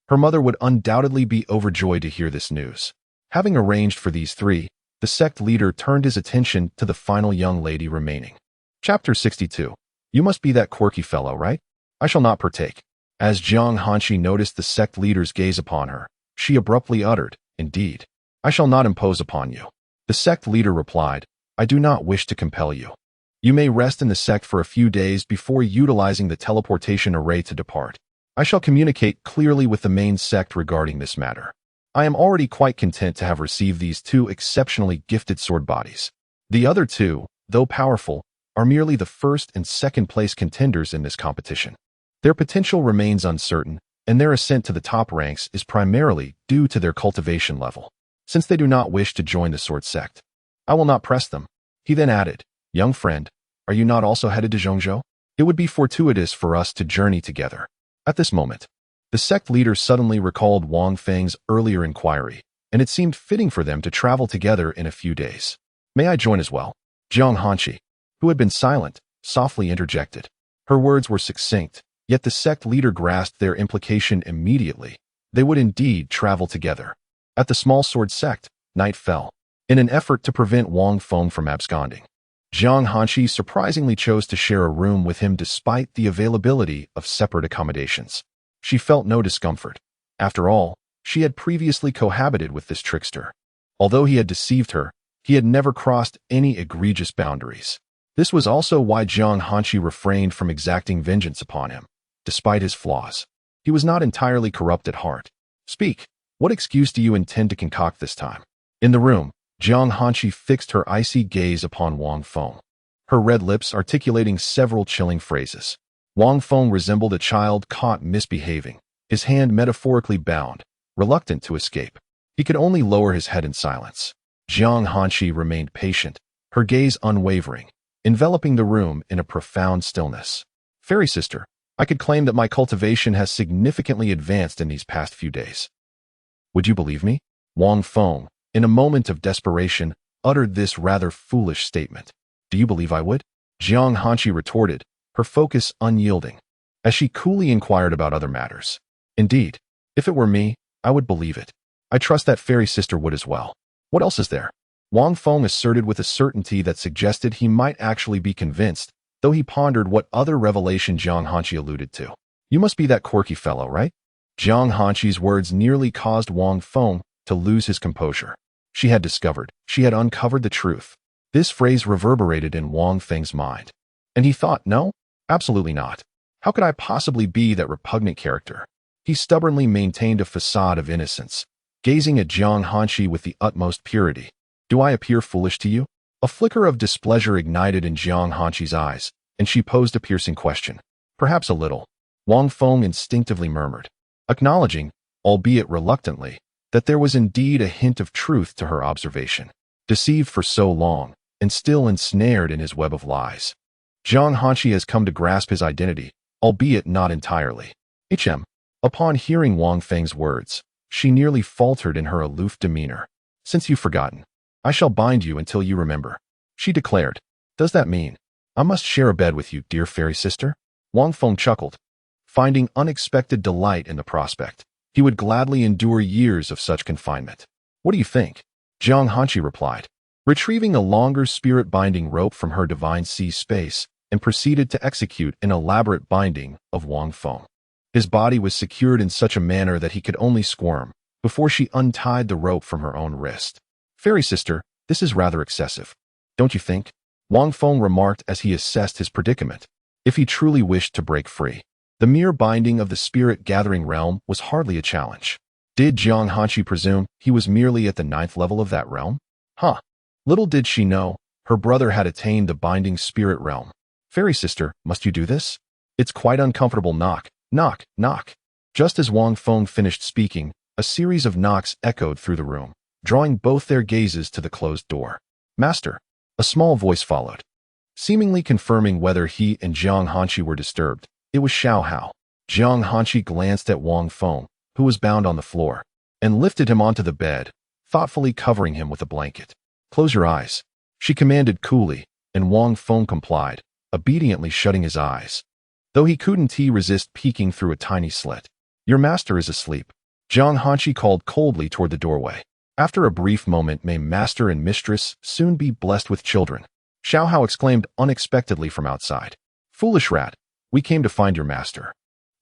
Her mother would undoubtedly be overjoyed to hear this news. Having arranged for these 3, the sect leader turned his attention to the final young lady remaining. Chapter 62. "You must be that quirky fellow, right? I shall not partake." As Jiang Hanqi noticed the sect leader's gaze upon her, she abruptly uttered, "Indeed, I shall not impose upon you." The sect leader replied, "I do not wish to compel you. You may rest in the sect for a few days before utilizing the teleportation array to depart. I shall communicate clearly with the main sect regarding this matter. I am already quite content to have received these 2 exceptionally gifted sword bodies. The other 2, though powerful, are merely the 1st and 2nd place contenders in this competition. Their potential remains uncertain, and their ascent to the top ranks is primarily due to their cultivation level. Since they do not wish to join the sword sect, I will not press them." He then added, "Young friend, are you not also headed to Zhongzhou? It would be fortuitous for us to journey together." At this moment, the sect leader suddenly recalled Wang Feng's earlier inquiry, and it seemed fitting for them to travel together in a few days. "May I join as well?" Jiang Hanqi, who had been silent, softly interjected. Her words were succinct, yet the sect leader grasped their implication immediately. They would indeed travel together. At the small sword sect, night fell. In an effort to prevent Wang Feng from absconding, Jiang Hanqi surprisingly chose to share a room with him despite the availability of separate accommodations. She felt no discomfort. After all, she had previously cohabited with this trickster. Although he had deceived her, he had never crossed any egregious boundaries. This was also why Jiang Hanqi refrained from exacting vengeance upon him, despite his flaws. He was not entirely corrupt at heart. "Speak, what excuse do you intend to concoct this time?" In the room, Jiang Hanqi fixed her icy gaze upon Wang Feng, her red lips articulating several chilling phrases. Wang Feng resembled a child caught misbehaving, his hand metaphorically bound, reluctant to escape. He could only lower his head in silence. Jiang Hanqi remained patient, her gaze unwavering, enveloping the room in a profound stillness. Fairy sister, I could claim that my cultivation has significantly advanced in these past few days. Would you believe me? Wang Feng, in a moment of desperation, uttered this rather foolish statement. Do you believe I would? Jiang Hanqi retorted, her focus unyielding, as she coolly inquired about other matters. Indeed, if it were me, I would believe it. I trust that fairy sister would as well. What else is there? Wang Feng asserted with a certainty that suggested he might actually be convinced, though he pondered what other revelation Jiang Hanqi alluded to. You must be that quirky fellow, right? Jiang Hanqi's words nearly caused Wang Feng to lose his composure. She had uncovered the truth. This phrase reverberated in Wang Feng's mind. And he thought, no, absolutely not. How could I possibly be that repugnant character? He stubbornly maintained a facade of innocence, gazing at Jiang Hanqi with the utmost purity. Do I appear foolish to you? A flicker of displeasure ignited in Jiang Hanqi's eyes, and she posed a piercing question. Perhaps a little. Wang Feng instinctively murmured, acknowledging, albeit reluctantly, that there was indeed a hint of truth to her observation. Deceived for so long, and still ensnared in his web of lies. Jiang Hanqi has come to grasp his identity, albeit not entirely. Upon hearing Wang Feng's words, she nearly faltered in her aloof demeanor. Since you've forgotten, I shall bind you until you remember, she declared. Does that mean I must share a bed with you, dear fairy sister? Wang Feng chuckled, finding unexpected delight in the prospect. He would gladly endure years of such confinement. What do you think? Jiang Hanqi replied, retrieving a longer spirit-binding rope from her divine sea space, and proceeded to execute an elaborate binding of Wang Feng. His body was secured in such a manner that he could only squirm before she untied the rope from her own wrist. Fairy sister, this is rather excessive, don't you think? Wang Feng remarked as he assessed his predicament. If he truly wished to break free, the mere binding of the spirit-gathering realm was hardly a challenge. Did Jiang Hanqi presume he was merely at the 9th level of that realm? Little did she know, her brother had attained the binding spirit realm. Fairy sister, must you do this? It's quite uncomfortable. Knock, knock, knock. Just as Wang Feng finished speaking, a series of knocks echoed through the room, drawing both their gazes to the closed door. Master, a small voice followed. Seemingly confirming whether he and Jiang Hanqi were disturbed, it was Xiao Hao. Jiang Hanqi glanced at Wang Feng, who was bound on the floor, and lifted him onto the bed, thoughtfully covering him with a blanket. Close your eyes, she commanded coolly, and Wang Feng complied, obediently shutting his eyes, though he couldn't resist peeking through a tiny slit. Your master is asleep, Jiang Hanqi called coldly toward the doorway. After a brief moment, may master and mistress soon be blessed with children, Xiao Hao exclaimed unexpectedly from outside. Foolish rat, we came to find your master,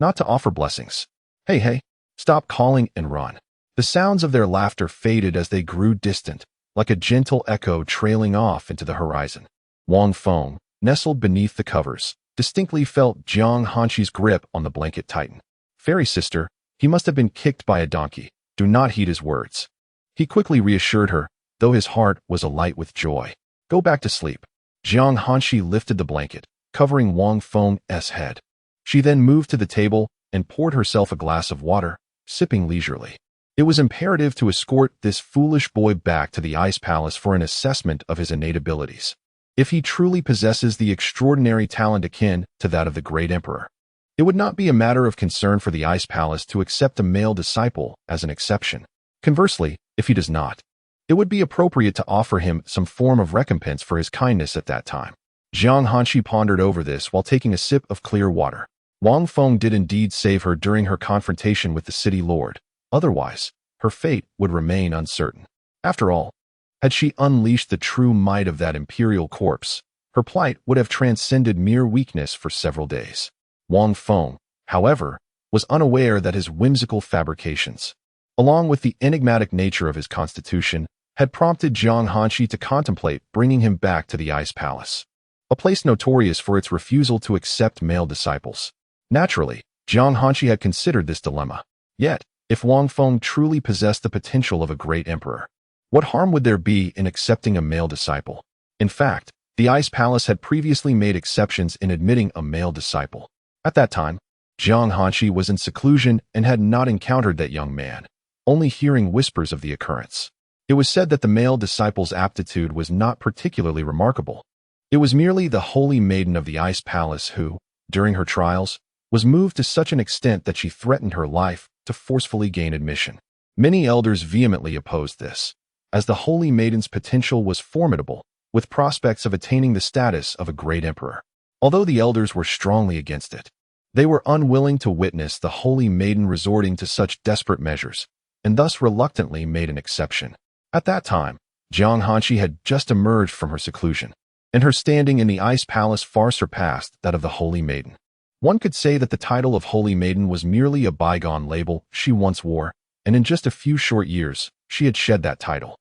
not to offer blessings. Hey, stop calling and run. The sounds of their laughter faded as they grew distant, like a gentle echo trailing off into the horizon. Wang Feng, nestled beneath the covers, distinctly felt Jiang Hanqi's grip on the blanket tighten. Fairy sister, he must have been kicked by a donkey. Do not heed his words. He quickly reassured her, though his heart was alight with joy. Go back to sleep. Jiang Hanqi lifted the blanket, covering Wang Feng's head. She then moved to the table and poured herself a glass of water, sipping leisurely. It was imperative to escort this foolish boy back to the Ice Palace for an assessment of his innate abilities. If he truly possesses the extraordinary talent akin to that of the great emperor, it would not be a matter of concern for the Ice Palace to accept a male disciple as an exception. Conversely, if he does not, it would be appropriate to offer him some form of recompense for his kindness at that time. Jiang Hanqi pondered over this while taking a sip of clear water. Wang Feng did indeed save her during her confrontation with the city lord. Otherwise, her fate would remain uncertain. After all, had she unleashed the true might of that imperial corpse, her plight would have transcended mere weakness for several days. Wang Feng, however, was unaware that his whimsical fabrications, along with the enigmatic nature of his constitution, had prompted Jiang Hanqi to contemplate bringing him back to the Ice Palace, a place notorious for its refusal to accept male disciples. Naturally, Jiang Hanqi had considered this dilemma. Yet, if Wang Feng truly possessed the potential of a great emperor, what harm would there be in accepting a male disciple? In fact, the Ice Palace had previously made exceptions in admitting a male disciple. At that time, Jiang Hanqi was in seclusion and had not encountered that young man, only hearing whispers of the occurrence. It was said that the male disciple's aptitude was not particularly remarkable. It was merely the holy maiden of the ice palace who, during her trials, was moved to such an extent that she threatened her life to forcefully gain admission. Many elders vehemently opposed this, as the holy maiden's potential was formidable, with prospects of attaining the status of a great emperor. Although the elders were strongly against it, they were unwilling to witness the holy maiden resorting to such desperate measures, and thus reluctantly made an exception. At that time, Jiang Hanshi had just emerged from her seclusion, and her standing in the ice palace far surpassed that of the holy maiden. One could say that the title of holy maiden was merely a bygone label she once wore, and in just a few short years, she had shed that title,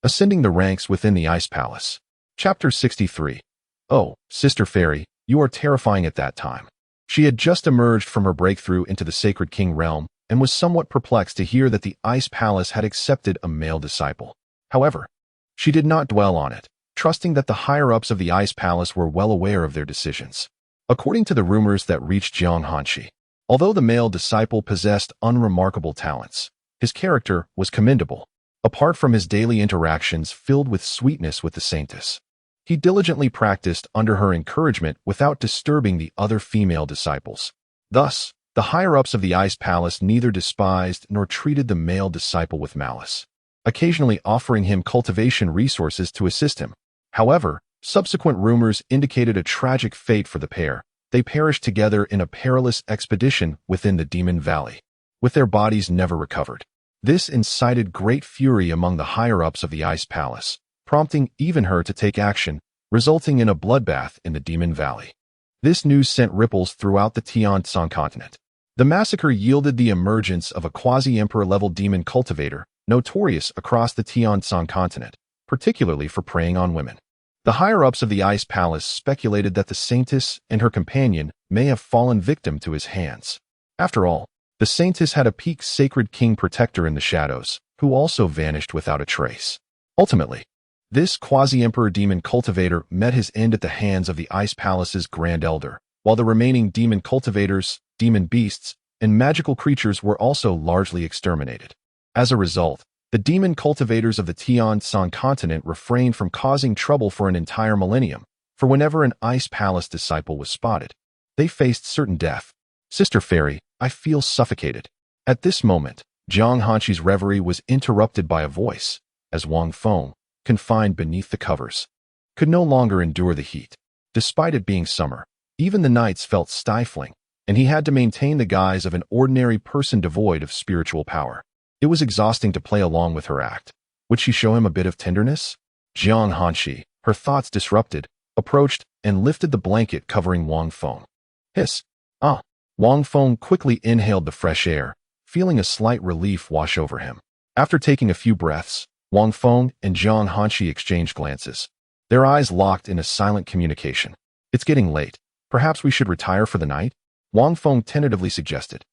ascending the ranks within the ice palace. Chapter 63. Oh, Sister Fairy, you are terrifying at that time. She had just emerged from her breakthrough into the Sacred King realm and was somewhat perplexed to hear that the ice palace had accepted a male disciple. However, she did not dwell on it, trusting that the higher-ups of the ice palace were well aware of their decisions. According to the rumors that reached Jiang Hanshi, although the male disciple possessed unremarkable talents, his character was commendable. Apart from his daily interactions filled with sweetness with the saintess, he diligently practiced under her encouragement without disturbing the other female disciples. Thus, the higher-ups of the ice palace neither despised nor treated the male disciple with malice, occasionally offering him cultivation resources to assist him. However, subsequent rumors indicated a tragic fate for the pair. They perished together in a perilous expedition within the Demon Valley, with their bodies never recovered. This incited great fury among the higher-ups of the ice palace, prompting even her to take action, resulting in a bloodbath in the Demon Valley. This news sent ripples throughout the Tian-San continent. The massacre yielded the emergence of a quasi-emperor-level demon cultivator, notorious across the Tian-San continent, particularly for preying on women. The higher-ups of the ice palace speculated that the saintess and her companion may have fallen victim to his hands. After all, the saintess had a peak sacred king protector in the shadows, who also vanished without a trace. Ultimately, this quasi-emperor demon cultivator met his end at the hands of the ice palace's grand elder, while the remaining demon cultivators, demon beasts, and magical creatures were also largely exterminated. As a result, the demon cultivators of the Tian-San continent refrained from causing trouble for an entire millennium, for whenever an ice palace disciple was spotted, they faced certain death. Sister Fairy, I feel suffocated. At this moment, Jiang Hanshi's reverie was interrupted by a voice, as Wang Feng, confined beneath the covers, could no longer endure the heat. Despite it being summer, even the nights felt stifling, and he had to maintain the guise of an ordinary person devoid of spiritual power. It was exhausting to play along with her act. Would she show him a bit of tenderness? Jiang Hanshi, her thoughts disrupted, approached and lifted the blanket covering Wang Feng. Hiss! Ah! Wang Feng quickly inhaled the fresh air, feeling a slight relief wash over him. After taking a few breaths, Wang Feng and Jiang Hanshi exchanged glances. Their eyes locked in a silent communication. It's getting late. Perhaps we should retire for the night? Wang Feng tentatively suggested,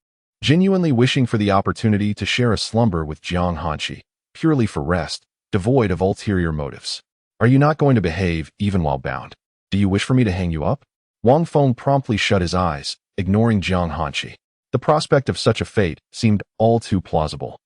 genuinely wishing for the opportunity to share a slumber with Jiang Hanshi, purely for rest, devoid of ulterior motives. Are you not going to behave even while bound? Do you wish for me to hang you up? Wang Feng promptly shut his eyes, ignoring Jiang Hanshi. The prospect of such a fate seemed all too plausible.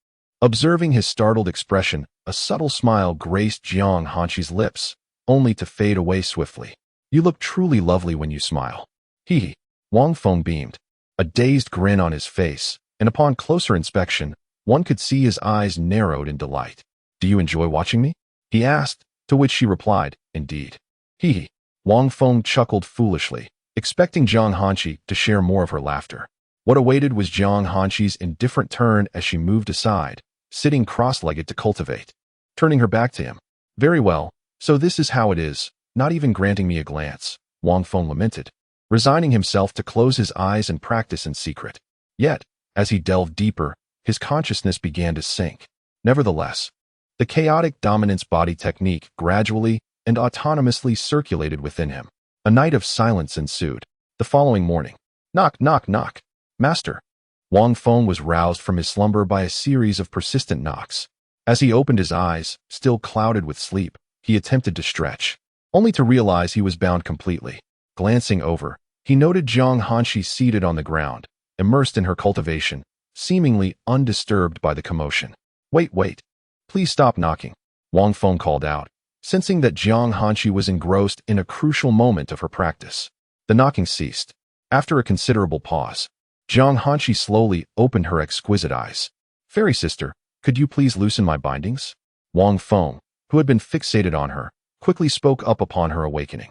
Observing his startled expression, a subtle smile graced Jiang Hanshi's lips, only to fade away swiftly. You look truly lovely when you smile. Hee. Wang Feng beamed, a dazed grin on his face, and upon closer inspection, one could see his eyes narrowed in delight. Do you enjoy watching me? He asked, to which she replied, indeed. Hee. Wang Feng chuckled foolishly, expecting Jiang Hanshi to share more of her laughter. What awaited was Jiang Hanshi's indifferent turn as she moved aside, sitting cross-legged to cultivate. Turning her back to him. Very well, so this is how it is, not even granting me a glance, Wang Feng lamented, resigning himself to close his eyes and practice in secret. Yet, as he delved deeper, his consciousness began to sink. Nevertheless, the chaotic dominance body technique gradually and autonomously circulated within him. A night of silence ensued. The following morning, knock, knock, knock. Master. Wang Feng was roused from his slumber by a series of persistent knocks. As he opened his eyes, still clouded with sleep, he attempted to stretch, only to realize he was bound completely. Glancing over, he noted Jiang Hanshi seated on the ground, immersed in her cultivation, seemingly undisturbed by the commotion. Wait. Please stop knocking, Wang Feng called out, sensing that Jiang Hanqi was engrossed in a crucial moment of her practice. The knocking ceased. After a considerable pause, Jiang Hanqi slowly opened her exquisite eyes. Fairy sister, could you please loosen my bindings? Wang Feng, who had been fixated on her, quickly spoke up upon her awakening.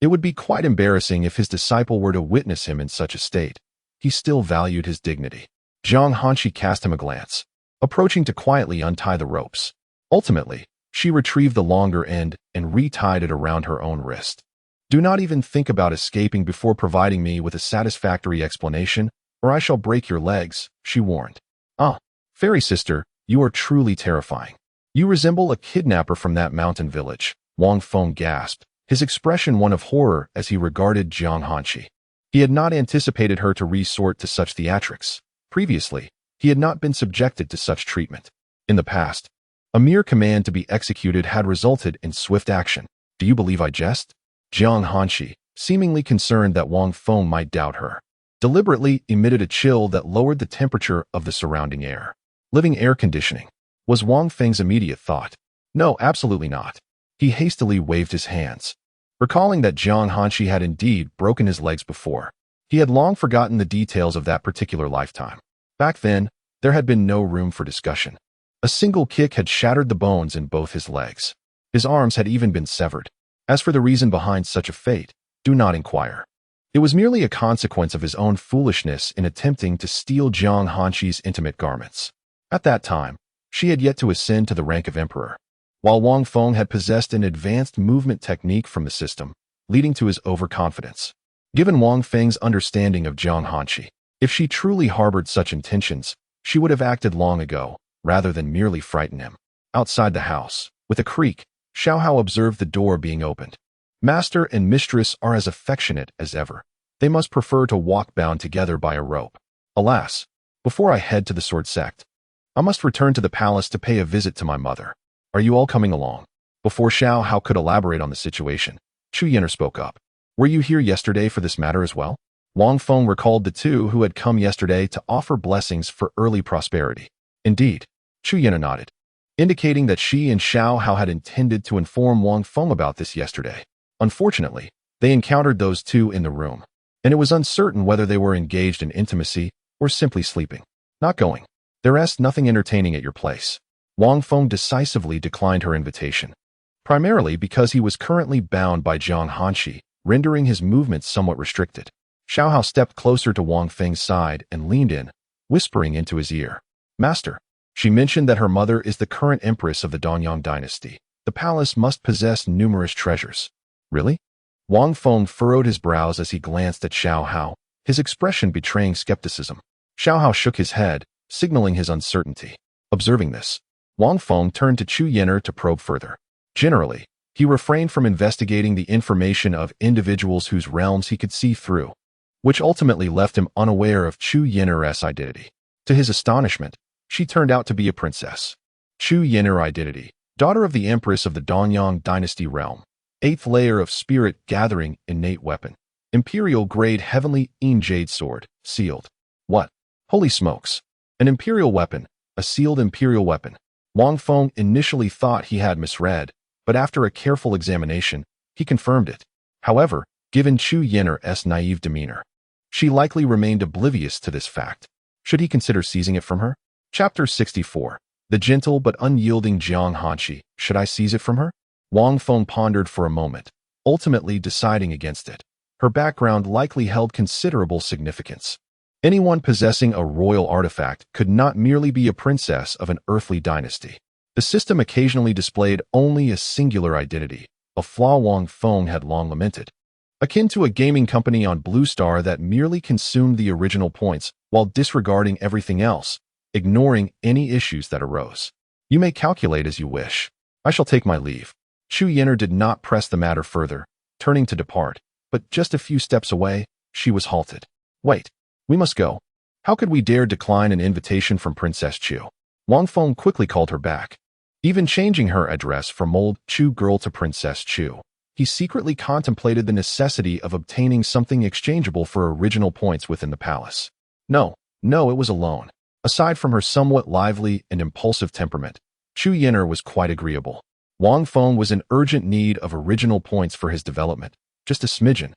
It would be quite embarrassing if his disciple were to witness him in such a state. He still valued his dignity. Jiang Hanqi cast him a glance, approaching to quietly untie the ropes. Ultimately, she retrieved the longer end and retied it around her own wrist. Do not even think about escaping before providing me with a satisfactory explanation, or I shall break your legs, she warned. Ah, fairy sister, you are truly terrifying. You resemble a kidnapper from that mountain village, Wang Feng gasped, his expression one of horror as he regarded Jiang Hanqi. He had not anticipated her to resort to such theatrics. Previously, he had not been subjected to such treatment. In the past, a mere command to be executed had resulted in swift action. Do you believe I jest? Jiang Hanqi, seemingly concerned that Wang Feng might doubt her, deliberately emitted a chill that lowered the temperature of the surrounding air. Living air conditioning, was Wang Feng's immediate thought. No, absolutely not. He hastily waved his hands, recalling that Jiang Hanqi had indeed broken his legs before. He had long forgotten the details of that particular lifetime. Back then, there had been no room for discussion. A single kick had shattered the bones in both his legs. His arms had even been severed. As for the reason behind such a fate, do not inquire. It was merely a consequence of his own foolishness in attempting to steal Jiang Hanqi's intimate garments. At that time, she had yet to ascend to the rank of emperor, while Wang Feng had possessed an advanced movement technique from the system, leading to his overconfidence. Given Wang Feng's understanding of Jiang Hanqi, if she truly harbored such intentions, she would have acted long ago, rather than merely frighten him. Outside the house, with a creak, Xiao Hao observed the door being opened. Master and mistress are as affectionate as ever. They must prefer to walk bound together by a rope. Alas, before I head to the sword sect, I must return to the palace to pay a visit to my mother. Are you all coming along? Before Xiao Hao could elaborate on the situation, Chu Yanner spoke up. Were you here yesterday for this matter as well? Wang Feng recalled the two who had come yesterday to offer blessings for early prosperity. Indeed, Chu Yanner nodded, indicating that she and Xiao Hao had intended to inform Wang Feng about this yesterday. Unfortunately, they encountered those two in the room, and it was uncertain whether they were engaged in intimacy or simply sleeping. Not going. There's nothing entertaining at your place. Wang Feng decisively declined her invitation, primarily because he was currently bound by Jiang Hanqi, rendering his movements somewhat restricted. Xiao Hao stepped closer to Wang Feng's side and leaned in, whispering into his ear. Master, she mentioned that her mother is the current empress of the Danyang dynasty. The palace must possess numerous treasures. Really? Wang Feng furrowed his brows as he glanced at Xiao Hao, his expression betraying skepticism. Xiao Hao shook his head, signaling his uncertainty. Observing this, Wang Feng turned to Chu Yanner to probe further. Generally, he refrained from investigating the information of individuals whose realms he could see through, which ultimately left him unaware of Chu Yanner's identity. To his astonishment, she turned out to be a princess. Chu Yanner identity, daughter of the empress of the Danyang dynasty realm. 8th layer of spirit gathering innate weapon. Imperial grade heavenly jade sword, sealed. What? Holy smokes. An imperial weapon, a sealed imperial weapon. Wang Feng initially thought he had misread, but after a careful examination, he confirmed it. However, given Chu Yanner's naive demeanor, she likely remained oblivious to this fact. Should he consider seizing it from her? Chapter 64. The gentle but unyielding Jiang Hanqi. Should I seize it from her? Wang Feng pondered for a moment, ultimately deciding against it. Her background likely held considerable significance. Anyone possessing a royal artifact could not merely be a princess of an earthly dynasty. The system occasionally displayed only a singular identity, a flaw Wang Feng had long lamented. Akin to a gaming company on Blue Star that merely consumed the original points while disregarding everything else, ignoring any issues that arose. You may calculate as you wish. I shall take my leave. Chu Yanner did not press the matter further, turning to depart, but just a few steps away, she was halted. Wait, we must go. How could we dare decline an invitation from Princess Chu? Wang Feng quickly called her back. Even changing her address from old Chu girl to Princess Chu, he secretly contemplated the necessity of obtaining something exchangeable for original points within the palace. No, it was a loan. Aside from her somewhat lively and impulsive temperament, Chu Yin'er was quite agreeable. Wang Feng was in urgent need of original points for his development, just a smidgen,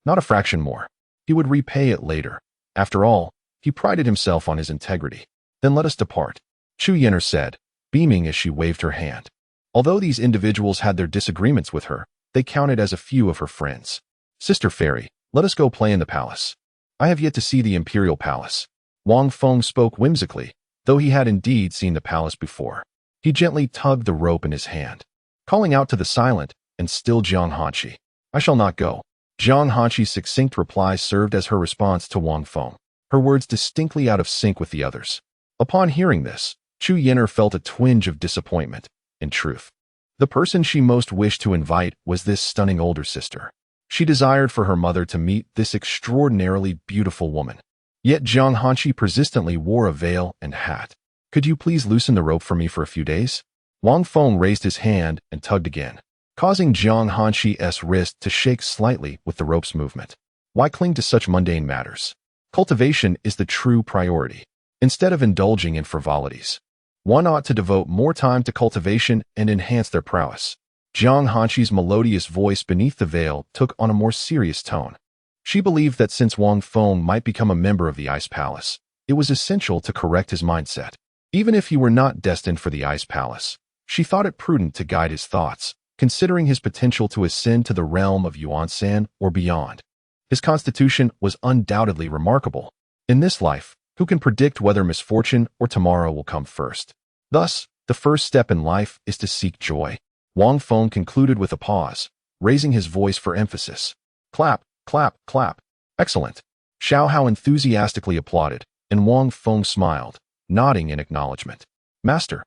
not a fraction more. He would repay it later. After all, he prided himself on his integrity. Then let us depart, Chu Yin'er said, beaming as she waved her hand. Although these individuals had their disagreements with her, they counted as a few of her friends. Sister Fairy, let us go play in the palace. I have yet to see the imperial palace. Wang Feng spoke whimsically, though he had indeed seen the palace before. He gently tugged the rope in his hand, calling out to the silent and still Jiang Hanqi. I shall not go. Jiang Hanqi's succinct reply served as her response to Wang Feng, her words distinctly out of sync with the others. Upon hearing this, Chu Yin'er felt a twinge of disappointment. In truth, the person she most wished to invite was this stunning older sister. She desired for her mother to meet this extraordinarily beautiful woman. Yet Jiang Hanqi persistently wore a veil and hat. Could you please loosen the rope for me for a few days? Wang Feng raised his hand and tugged again, causing Jiang Hanqi's wrist to shake slightly with the rope's movement. Why cling to such mundane matters? Cultivation is the true priority. Instead of indulging in frivolities, one ought to devote more time to cultivation and enhance their prowess. Jiang Hanqi's melodious voice beneath the veil took on a more serious tone. She believed that since Wang Feng might become a member of the Ice Palace, it was essential to correct his mindset. Even if he were not destined for the Ice Palace, she thought it prudent to guide his thoughts, considering his potential to ascend to the realm of Yuansan or beyond. His constitution was undoubtedly remarkable. In this life, who can predict whether misfortune or tomorrow will come first? Thus, the first step in life is to seek joy. Wang Feng concluded with a pause, raising his voice for emphasis. Clap, clap, clap. Excellent. Xiao Hao enthusiastically applauded, and Wang Feng smiled, nodding in acknowledgement. Master,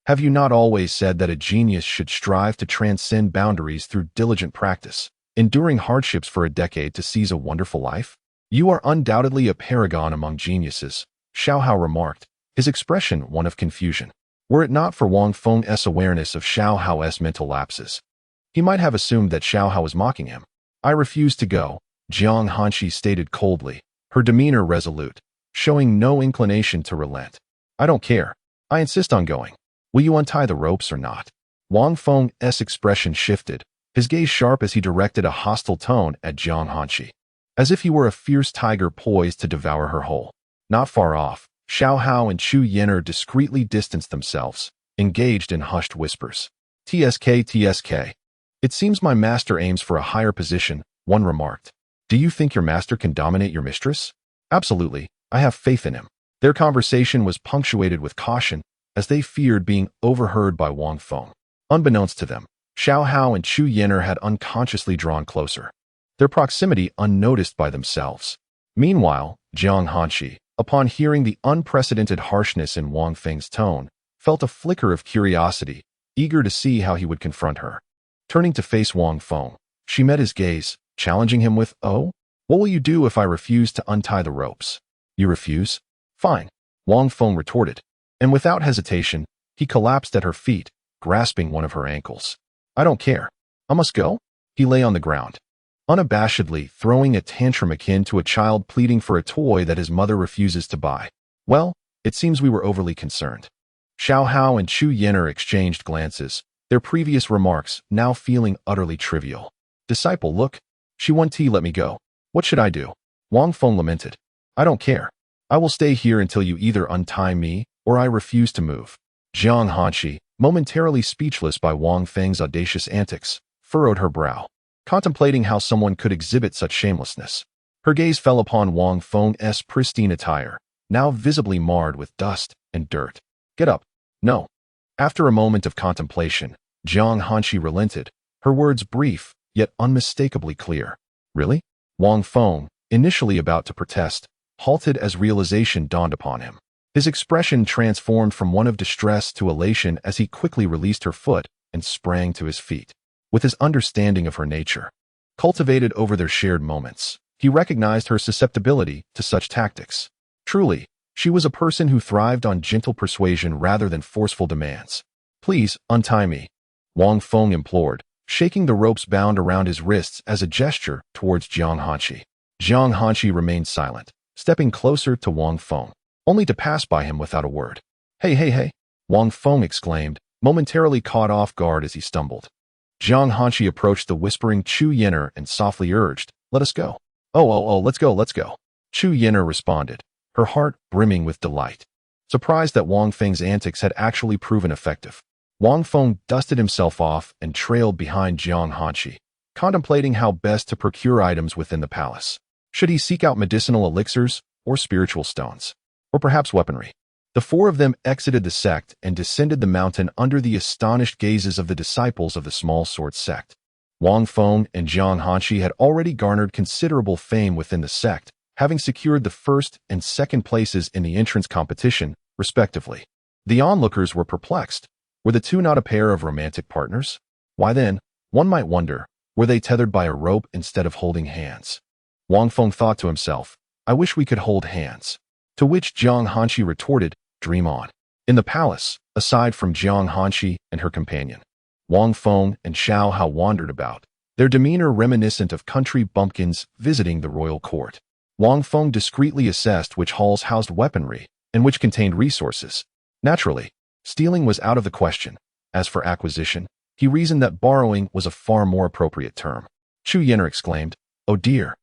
have you not always said that a genius should strive to transcend boundaries through diligent practice, enduring hardships for a decade to seize a wonderful life? You are undoubtedly a paragon among geniuses, Xiao Hao remarked, his expression one of confusion. Were it not for Wang Feng's awareness of Xiao Hao's mental lapses, he might have assumed that Xiao Hao was mocking him. I refuse to go, Jiang Hanqi stated coldly, her demeanor resolute, showing no inclination to relent. I don't care. I insist on going. Will you untie the ropes or not? Wang Feng's expression shifted, his gaze sharp as he directed a hostile tone at Jiang Hanqi, as if he were a fierce tiger poised to devour her whole. Not far off, Xiao Hao and Chu Yin'er discreetly distanced themselves, engaged in hushed whispers. TSK, TSK. It seems my master aims for a higher position, one remarked. Do you think your master can dominate your mistress? Absolutely, I have faith in him. Their conversation was punctuated with caution, as they feared being overheard by Wang Feng. Unbeknownst to them, Xiao Hao and Chu Yin'er had unconsciously drawn closer, their proximity unnoticed by themselves. Meanwhile, Jiang Hanqi, upon hearing the unprecedented harshness in Wang Feng's tone, felt a flicker of curiosity, eager to see how he would confront her. Turning to face Wang Feng, she met his gaze, challenging him with, "Oh? What will you do if I refuse to untie the ropes?" You refuse? Fine, Wang Feng retorted, and without hesitation, he collapsed at her feet, grasping one of her ankles. I don't care. I must go? He lay on the ground, unabashedly throwing a tantrum akin to a child pleading for a toy that his mother refuses to buy. Well, it seems we were overly concerned. Xiao Hao and Chu Yin'er exchanged glances, their previous remarks now feeling utterly trivial. Disciple, look. Shi let me go. What should I do? Wang Feng lamented. I don't care. I will stay here until you either untie me or I refuse to move. Jiang Hanqi, momentarily speechless by Wang Feng's audacious antics, furrowed her brow, contemplating how someone could exhibit such shamelessness. Her gaze fell upon Wang Feng's pristine attire, now visibly marred with dust and dirt. Get up. No. After a moment of contemplation, Jiang Hanqi relented, her words brief, yet unmistakably clear. Really? Wang Feng, initially about to protest, halted as realization dawned upon him. His expression transformed from one of distress to elation as he quickly released her foot and sprang to his feet. With his understanding of her nature, cultivated over their shared moments, he recognized her susceptibility to such tactics. Truly, she was a person who thrived on gentle persuasion rather than forceful demands. Please, untie me, Wang Feng implored, shaking the ropes bound around his wrists as a gesture towards Jiang Hanqi. Jiang Hanqi remained silent, stepping closer to Wang Feng. only to pass by him without a word. Hey, hey, hey, Wang Feng exclaimed, momentarily caught off guard as he stumbled. Jiang Hanshi approached the whispering Chu Yenner and softly urged, let us go. Oh, let's go, let's go. Chu Yenner responded, her heart brimming with delight. Surprised that Wang Feng's antics had actually proven effective, Wang Feng dusted himself off and trailed behind Jiang Hanshi, contemplating how best to procure items within the palace. Should he seek out medicinal elixirs or spiritual stones, or perhaps weaponry? The four of them exited the sect and descended the mountain under the astonished gazes of the disciples of the small sword sect. Wang Feng and Jiang Hanshi had already garnered considerable fame within the sect, having secured the first and second places in the entrance competition, respectively. The onlookers were perplexed. Were the two not a pair of romantic partners? Why then, one might wonder, were they tethered by a rope instead of holding hands? Wang Feng thought to himself, I wish we could hold hands. To which Jiang Hanshi retorted, dream on. In the palace, aside from Jiang Hanshi and her companion, Wang Feng and Xiao Hao wandered about, their demeanor reminiscent of country bumpkins visiting the royal court. Wang Feng discreetly assessed which halls housed weaponry and which contained resources. Naturally, stealing was out of the question. As for acquisition, he reasoned that borrowing was a far more appropriate term. Chu Yenner exclaimed, oh dear,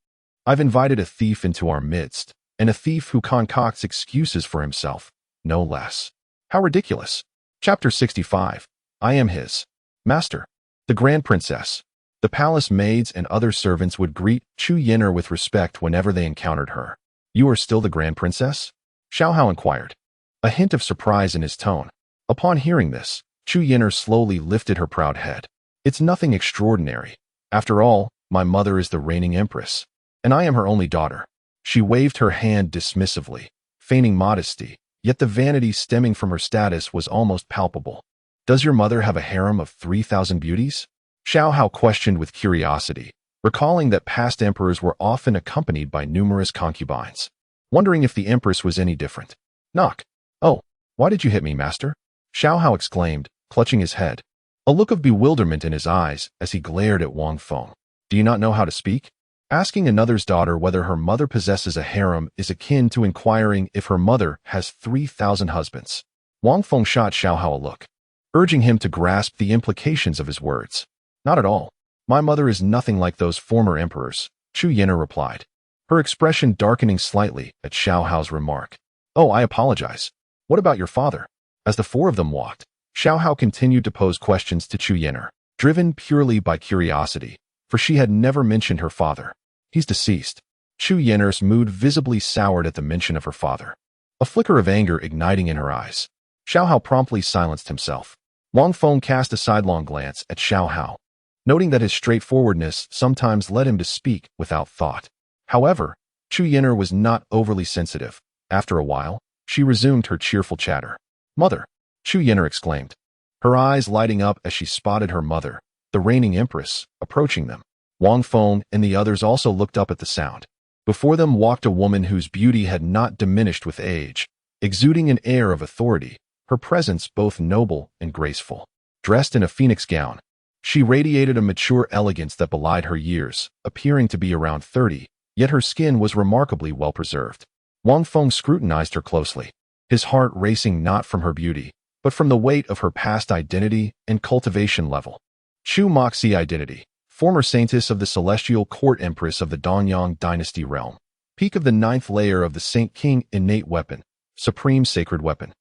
I've invited a thief into our midst, and a thief who concocts excuses for himself, no less. How ridiculous. Chapter 65. I am his master. The Grand Princess. The palace maids and other servants would greet Chu Yenner with respect whenever they encountered her. You are still the Grand Princess? Xiao Hao inquired, a hint of surprise in his tone. Upon hearing this, Chu Yenner slowly lifted her proud head. It's nothing extraordinary. After all, my mother is the reigning empress, and I am her only daughter. She waved her hand dismissively, feigning modesty, yet the vanity stemming from her status was almost palpable. Does your mother have a harem of 3,000 beauties? Xiao Hao questioned with curiosity, recalling that past emperors were often accompanied by numerous concubines, wondering if the empress was any different. Knock. Oh, why did you hit me, master? Xiao Hao exclaimed, clutching his head, a look of bewilderment in his eyes as he glared at Wang Feng. Do you not know how to speak? Asking another's daughter whether her mother possesses a harem is akin to inquiring if her mother has 3,000 husbands. Wang Feng shot Xiao Hao a look, urging him to grasp the implications of his words. Not at all. My mother is nothing like those former emperors, Chu Yenner replied, her expression darkening slightly at Xiao Hao's remark. Oh, I apologize. What about your father? As the four of them walked, Xiao Hao continued to pose questions to Chu Yenner, driven purely by curiosity, for she had never mentioned her father. He's deceased. Chu Yenner's mood visibly soured at the mention of her father, a flicker of anger igniting in her eyes. Xiao Hao promptly silenced himself. Wang Feng cast a sidelong glance at Xiao Hao, noting that his straightforwardness sometimes led him to speak without thought. However, Chu Yenner was not overly sensitive. After a while, she resumed her cheerful chatter. Mother, Chu Yenner exclaimed, her eyes lighting up as she spotted her mother, the reigning empress, approaching them. Wang Feng and the others also looked up at the sound. Before them walked a woman whose beauty had not diminished with age, exuding an air of authority, her presence both noble and graceful. Dressed in a phoenix gown, she radiated a mature elegance that belied her years, appearing to be around 30, yet her skin was remarkably well preserved. Wang Feng scrutinized her closely, his heart racing not from her beauty, but from the weight of her past identity and cultivation level. Chu Moxi identity, former saintess of the celestial court empress of the Danyang dynasty realm, peak of the 9th layer of the Saint King innate weapon, supreme sacred weapon.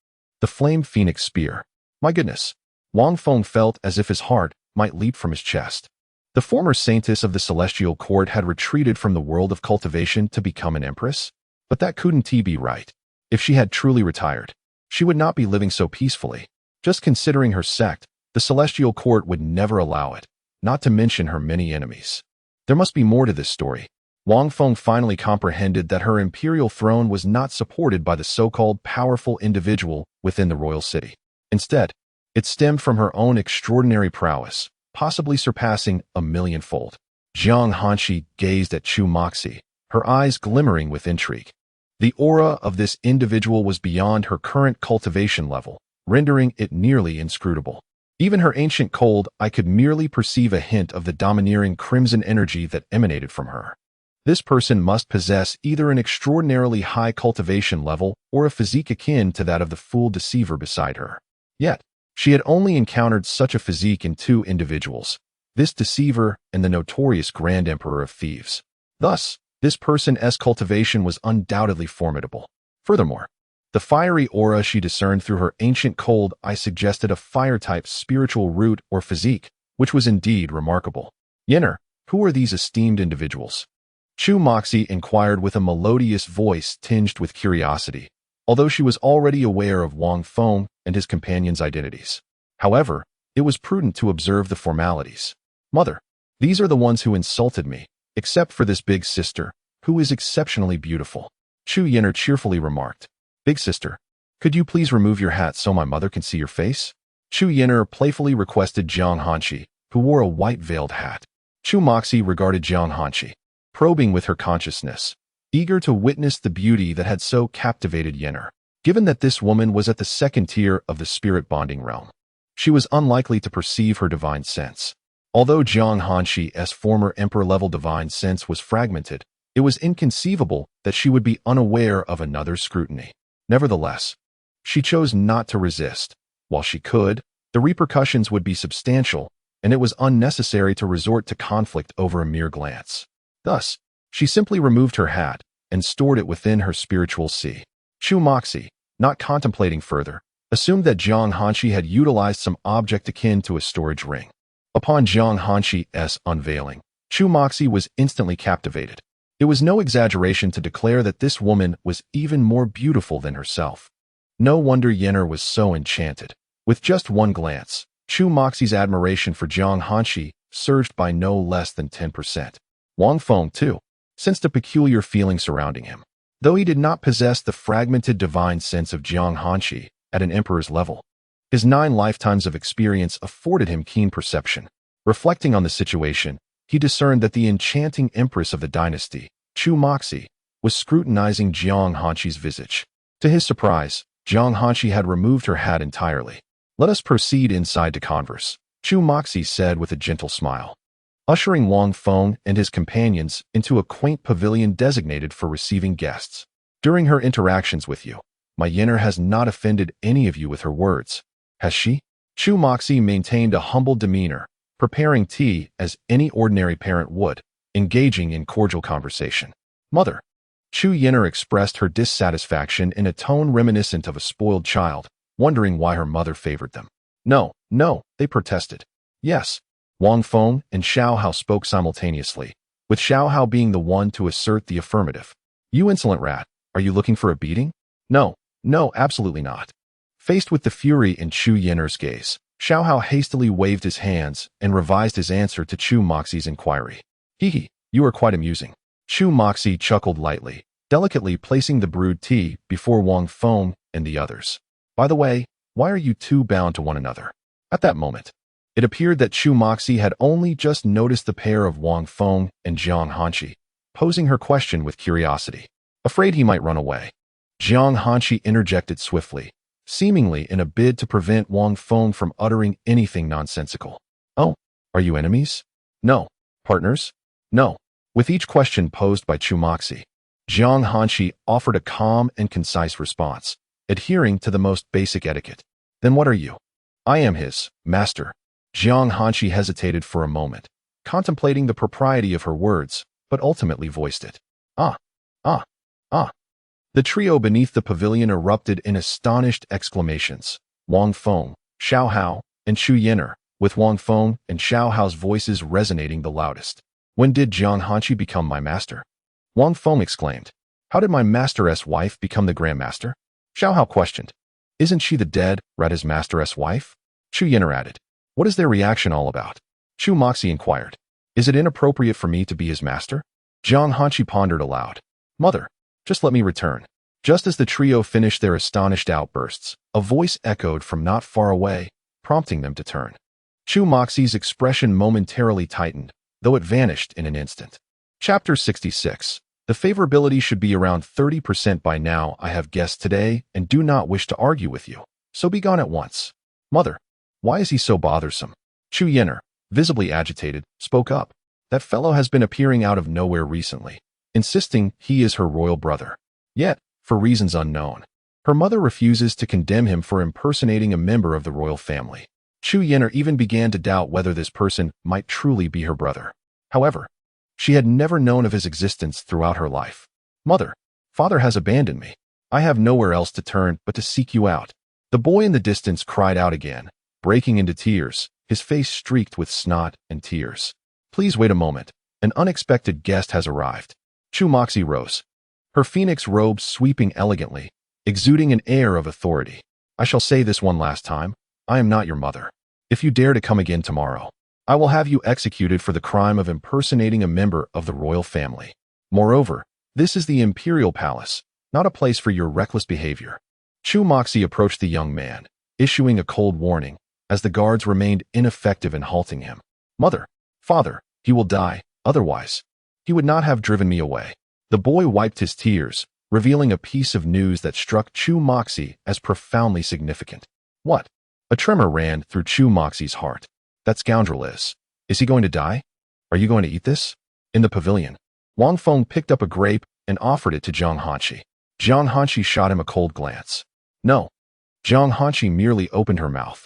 The flame phoenix spear. My goodness. Wang Feng felt as if his heart might leap from his chest. The former saintess of the celestial court had retreated from the world of cultivation to become an empress? But that couldn't be right. If she had truly retired, she would not be living so peacefully. Just considering her sect, the celestial court would never allow it, not to mention her many enemies. There must be more to this story. Wang Feng finally comprehended that her imperial throne was not supported by the so-called powerful individual within the royal city. Instead, it stemmed from her own extraordinary prowess, possibly surpassing 1,000,000-fold. Jiang Hanshi gazed at Chu Moxi, her eyes glimmering with intrigue. The aura of this individual was beyond her current cultivation level, rendering it nearly inscrutable. Even her ancient cold eye could merely perceive a hint of the domineering crimson energy that emanated from her. This person must possess either an extraordinarily high cultivation level or a physique akin to that of the fool deceiver beside her. Yet, she had only encountered such a physique in two individuals, this deceiver and the notorious Grand Emperor of Thieves. Thus, this person's cultivation was undoubtedly formidable. Furthermore, the fiery aura she discerned through her ancient cold eye suggested a fire-type spiritual root or physique, which was indeed remarkable. Yenner, who are these esteemed individuals? Chu Moxie inquired with a melodious voice tinged with curiosity, although she was already aware of Wang Feng and his companions' identities. However, it was prudent to observe the formalities. Mother, these are the ones who insulted me, except for this big sister, who is exceptionally beautiful. Chu Yenner cheerfully remarked. Big sister, could you please remove your hat so my mother can see your face? Chu Yenner playfully requested Jiang Hanshi, who wore a white-veiled hat. Chu Moxie regarded Jiang Hanshi, probing with her consciousness, eager to witness the beauty that had so captivated Yenner. Given that this woman was at the second tier of the spirit bonding realm, she was unlikely to perceive her divine sense. Although Jiang Hanshi's former emperor-level divine sense was fragmented, it was inconceivable that she would be unaware of another's scrutiny. Nevertheless, she chose not to resist. While she could, the repercussions would be substantial, and it was unnecessary to resort to conflict over a mere glance. Thus, she simply removed her hat and stored it within her spiritual sea. Chu Moxie, not contemplating further, assumed that Jiang Hanshi had utilized some object akin to a storage ring. Upon Jiang Hanshi's unveiling, Chu Moxie was instantly captivated. It was no exaggeration to declare that this woman was even more beautiful than herself. No wonder Yenner was so enchanted. With just one glance, Chu Moxie's admiration for Jiang Hanshi surged by no less than 10%. Wang Feng, too, sensed a peculiar feeling surrounding him. Though he did not possess the fragmented divine sense of Jiang Hanshi at an emperor's level, his 9 lifetimes of experience afforded him keen perception. Reflecting on the situation, he discerned that the enchanting empress of the dynasty, Chu Moxie, was scrutinizing Jiang Hanshi's visage. To his surprise, Jiang Hanshi had removed her hat entirely. Let us proceed inside to converse, Chu Moxie said with a gentle smile, ushering Wang Feng and his companions into a quaint pavilion designated for receiving guests. During her interactions with you, my Yenner has not offended any of you with her words, has she? Chu Moxie maintained a humble demeanor, preparing tea as any ordinary parent would, engaging in cordial conversation. Mother. Chu Yenner expressed her dissatisfaction in a tone reminiscent of a spoiled child, wondering why her mother favored them. No, they protested. Yes. Wang Feng and Xiao Hao spoke simultaneously, with Xiao Hao being the one to assert the affirmative. You insolent rat, are you looking for a beating? No, absolutely not. Faced with the fury in Chu Yenner's gaze, Xiao Hao hastily waved his hands and revised his answer to Chu Moxie's inquiry. Hee, you are quite amusing. Chu Moxie chuckled lightly, delicately placing the brewed tea before Wang Feng and the others. By the way, why are you two bound to one another? At that moment, it appeared that Chu Moxie had only just noticed the pair of Wang Feng and Jiang Hanshi, posing her question with curiosity. Afraid he might run away, Jiang Hanshi interjected swiftly, seemingly in a bid to prevent Wang Feng from uttering anything nonsensical. Oh, are you enemies? No. Partners? No. With each question posed by Chu Moxie, Jiang Hanshi offered a calm and concise response, adhering to the most basic etiquette. Then what are you? I am his master. Jiang Hanshi hesitated for a moment, contemplating the propriety of her words, but ultimately voiced it. Ah. The trio beneath the pavilion erupted in astonished exclamations. Wang Feng, Xiao Hao, and Chu Yenner, with Wang Feng and Xiao Hao's voices resonating the loudest. When did Jiang Hanshi become my master? Wang Feng exclaimed. How did my master's wife become the Grand Master? Xiao Hao questioned. Isn't she the dead Rata's master's wife? Chu Yenner added. What is their reaction all about? Chu Moxie inquired. Is it inappropriate for me to be his master? Jiang Hanshi pondered aloud. Mother, just let me return. Just as the trio finished their astonished outbursts, a voice echoed from not far away, prompting them to turn. Chu Moxie's expression momentarily tightened, though it vanished in an instant. Chapter 66. The favorability should be around 30% by now. I have guests today and do not wish to argue with you, so be gone at once. Mother, why is he so bothersome? Chu Yenner, visibly agitated, spoke up. That fellow has been appearing out of nowhere recently. insisting he is her royal brother. Yet, for reasons unknown, her mother refuses to condemn him for impersonating a member of the royal family. Chu Yin'er even began to doubt whether this person might truly be her brother. However, she had never known of his existence throughout her life. "Mother, father has abandoned me. I have nowhere else to turn but to seek you out." The boy in the distance cried out again, breaking into tears, his face streaked with snot and tears. "Please wait a moment. An unexpected guest has arrived." Chu Moxie rose, her phoenix robe sweeping elegantly, exuding an air of authority. "I shall say this one last time. I am not your mother. If you dare to come again tomorrow, I will have you executed for the crime of impersonating a member of the royal family. Moreover, this is the imperial palace, not a place for your reckless behavior." Chu Moxie approached the young man, issuing a cold warning, as the guards remained ineffective in halting him. "Mother, father, he will die, otherwise he would not have driven me away." The boy wiped his tears, revealing a piece of news that struck Chu Moxie as profoundly significant. "What?" A tremor ran through Chu Moxie's heart. "That scoundrel is he going to die? Are you going to eat this?" In the pavilion, Wang Feng picked up a grape and offered it to Zhang Hanqi. Zhang Hanqi shot him a cold glance. "No." Zhang Hanqi merely opened her mouth,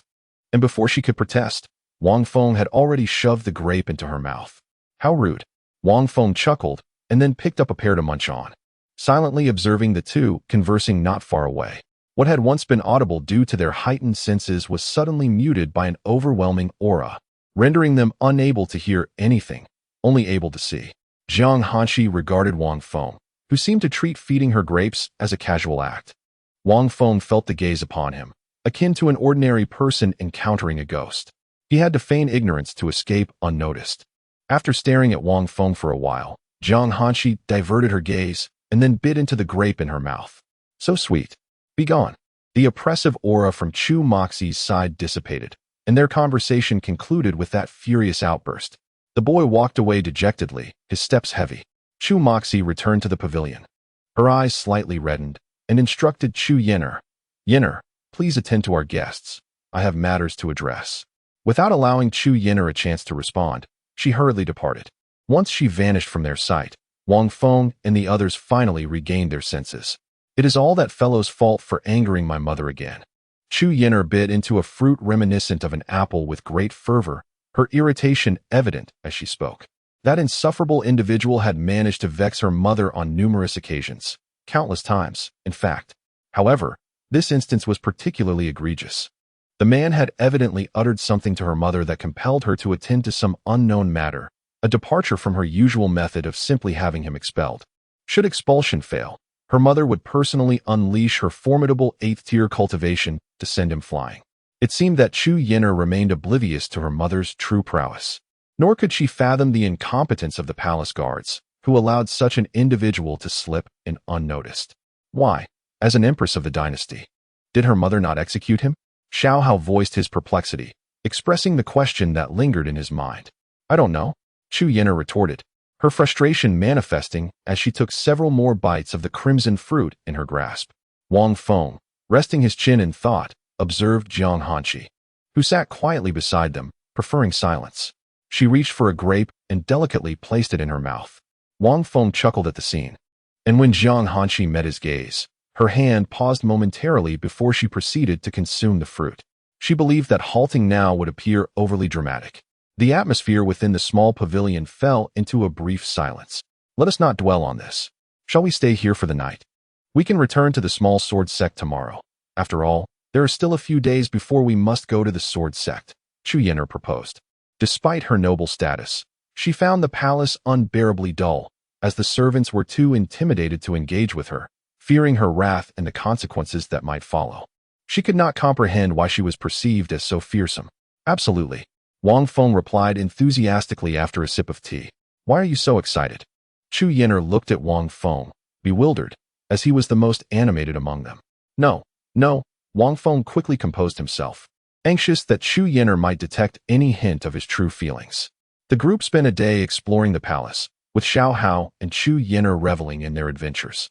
and before she could protest, Wang Feng had already shoved the grape into her mouth. "How rude." Wang Feng chuckled and then picked up a pear to munch on, silently observing the two conversing not far away. What had once been audible due to their heightened senses was suddenly muted by an overwhelming aura, rendering them unable to hear anything, only able to see. Zhang Hanqi regarded Wang Feng, who seemed to treat feeding her grapes as a casual act. Wang Feng felt the gaze upon him, akin to an ordinary person encountering a ghost. He had to feign ignorance to escape unnoticed. After staring at Wang Feng for a while, Zhang Hanqi diverted her gaze and then bit into the grape in her mouth. "So sweet. Be gone." The oppressive aura from Chu Moxie's side dissipated, and their conversation concluded with that furious outburst. The boy walked away dejectedly, his steps heavy. Chu Moxie returned to the pavilion. Her eyes slightly reddened, and instructed Chu Yin'er, "Yin'er, please attend to our guests. I have matters to address." Without allowing Chu Yin'er a chance to respond, she hurriedly departed. Once she vanished from their sight, Wang Feng and the others finally regained their senses. "It is all that fellow's fault for angering my mother again." Chu Yin'er bit into a fruit reminiscent of an apple with great fervor, her irritation evident as she spoke. That insufferable individual had managed to vex her mother on numerous occasions, countless times, in fact. However, this instance was particularly egregious. The man had evidently uttered something to her mother that compelled her to attend to some unknown matter, a departure from her usual method of simply having him expelled. Should expulsion fail, her mother would personally unleash her formidable 8th-tier cultivation to send him flying. It seemed that Chu Yin'er remained oblivious to her mother's true prowess. Nor could she fathom the incompetence of the palace guards, who allowed such an individual to slip in unnoticed. Why, as an empress of the dynasty, did her mother not execute him? Xiao Hao voiced his perplexity, expressing the question that lingered in his mind. "I don't know," Chu Yin'er retorted, her frustration manifesting as she took several more bites of the crimson fruit in her grasp. Wang Feng, resting his chin in thought, observed Zhang Hanqi, who sat quietly beside them, preferring silence. She reached for a grape and delicately placed it in her mouth. Wang Feng chuckled at the scene, and when Zhang Hanqi met his gaze, her hand paused momentarily before she proceeded to consume the fruit. She believed that halting now would appear overly dramatic. The atmosphere within the small pavilion fell into a brief silence. "Let us not dwell on this. Shall we stay here for the night? We can return to the small sword sect tomorrow. After all, there are still a few days before we must go to the sword sect," Chu Yin'er proposed. Despite her noble status, she found the palace unbearably dull, as the servants were too intimidated to engage with her, fearing her wrath and the consequences that might follow. She could not comprehend why she was perceived as so fearsome. "Absolutely," Wang Feng replied enthusiastically after a sip of tea. "Why are you so excited?" Chu Yin'er looked at Wang Feng, bewildered, as he was the most animated among them. No, Wang Feng quickly composed himself, anxious that Chu Yin'er might detect any hint of his true feelings. The group spent a day exploring the palace, with Xiao Hao and Chu Yin'er reveling in their adventures.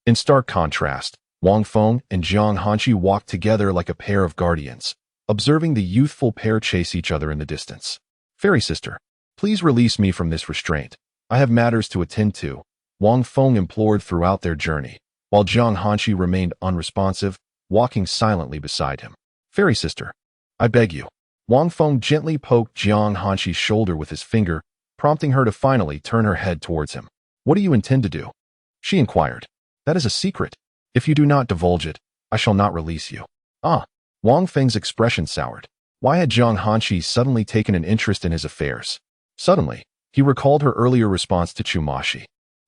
In stark contrast, Wang Feng and Zhang Hanqi walked together like a pair of guardians, observing the youthful pair chase each other in the distance. "Fairy sister, please release me from this restraint. I have matters to attend to," Wang Feng implored throughout their journey, while Jiang Hanqi remained unresponsive, walking silently beside him. Fairy sister, I beg you. Wang Feng gently poked Jiang Hanqi's shoulder with his finger, prompting her to finally turn her head towards him. What do you intend to do? She inquired. That is a secret. If you do not divulge it, I shall not release you. Ah. Wang Feng's expression soured. Why had Jiang Hanqi suddenly taken an interest in his affairs? Suddenly, he recalled her earlier response to Chumashi,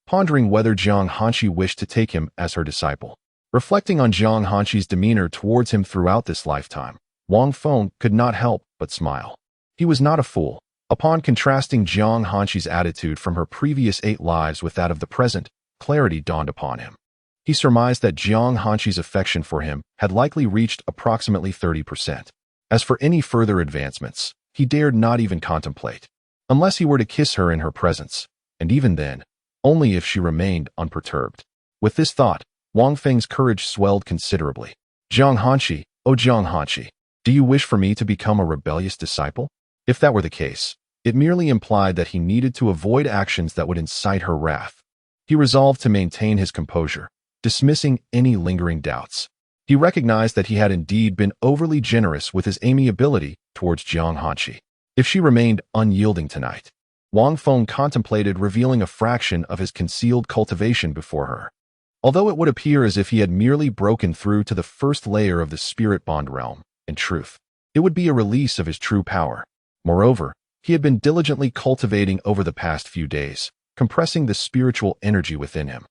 pondering whether Jiang Hanqi wished to take him as her disciple. Reflecting on Jiang Hanqi's demeanor towards him throughout this lifetime, Wang Feng could not help but smile. He was not a fool. Upon contrasting Jiang Hanqi's attitude from her previous 8 lives with that of the present, clarity dawned upon him. He surmised that Jiang Hanqi's affection for him had likely reached approximately 30%. As for any further advancements, he dared not even contemplate, unless he were to kiss her in her presence, and even then, only if she remained unperturbed. With this thought, Wang Feng's courage swelled considerably. Jiang Hanqi, oh Jiang Hanqi, do you wish for me to become a rebellious disciple? If that were the case, it merely implied that he needed to avoid actions that would incite her wrath. He resolved to maintain his composure, dismissing any lingering doubts. He recognized that he had indeed been overly generous with his amiability towards Jiang Hanqi. If she remained unyielding tonight, Wang Feng contemplated revealing a fraction of his concealed cultivation before her. Although it would appear as if he had merely broken through to the first layer of the spirit bond realm, in truth, it would be a release of his true power. Moreover, he had been diligently cultivating over the past few days, compressing the spiritual energy within him.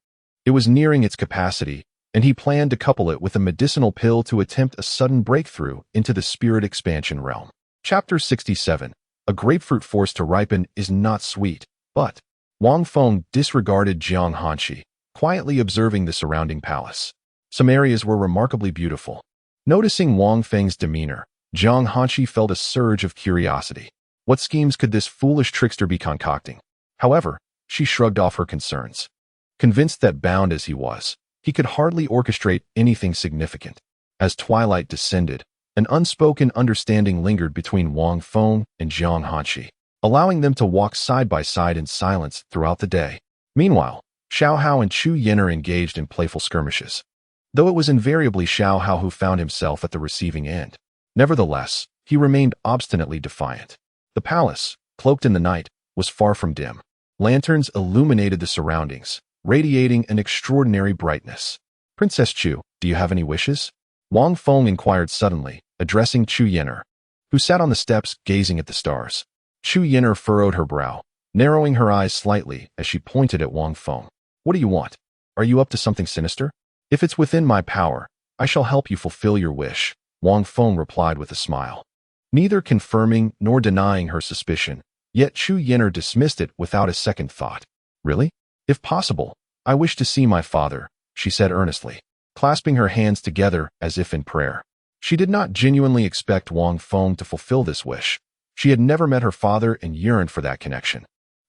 It was nearing its capacity, and he planned to couple it with a medicinal pill to attempt a sudden breakthrough into the spirit expansion realm. Chapter 67. A grapefruit forced to ripen is not sweet, but Wang Feng disregarded Jiang Hanqi, quietly observing the surrounding palace. Some areas were remarkably beautiful. Noticing Wang Feng's demeanor, Jiang Hanqi felt a surge of curiosity. What schemes could this foolish trickster be concocting? However, she shrugged off her concerns. Convinced that bound as he was, he could hardly orchestrate anything significant. As twilight descended, an unspoken understanding lingered between Wang Feng and Jiang Hanqi, allowing them to walk side by side in silence throughout the day. Meanwhile, Xiao Hao and Chu Yen'er engaged in playful skirmishes, though it was invariably Xiao Hao who found himself at the receiving end. Nevertheless, he remained obstinately defiant. The palace, cloaked in the night, was far from dim. Lanterns illuminated the surroundings, radiating an extraordinary brightness. Princess Chu, do you have any wishes? Wang Feng inquired suddenly, addressing Chu Yen'er, who sat on the steps gazing at the stars. Chu Yen'er furrowed her brow, narrowing her eyes slightly as she pointed at Wang Feng. What do you want? Are you up to something sinister? If it's within my power, I shall help you fulfill your wish, Wang Feng replied with a smile, neither confirming nor denying her suspicion, yet Chu Yen'er dismissed it without a second thought. Really? If possible, I wish to see my father, she said earnestly, clasping her hands together as if in prayer. She did not genuinely expect Wang Feng to fulfill this wish. She had never met her father and yearned for that connection.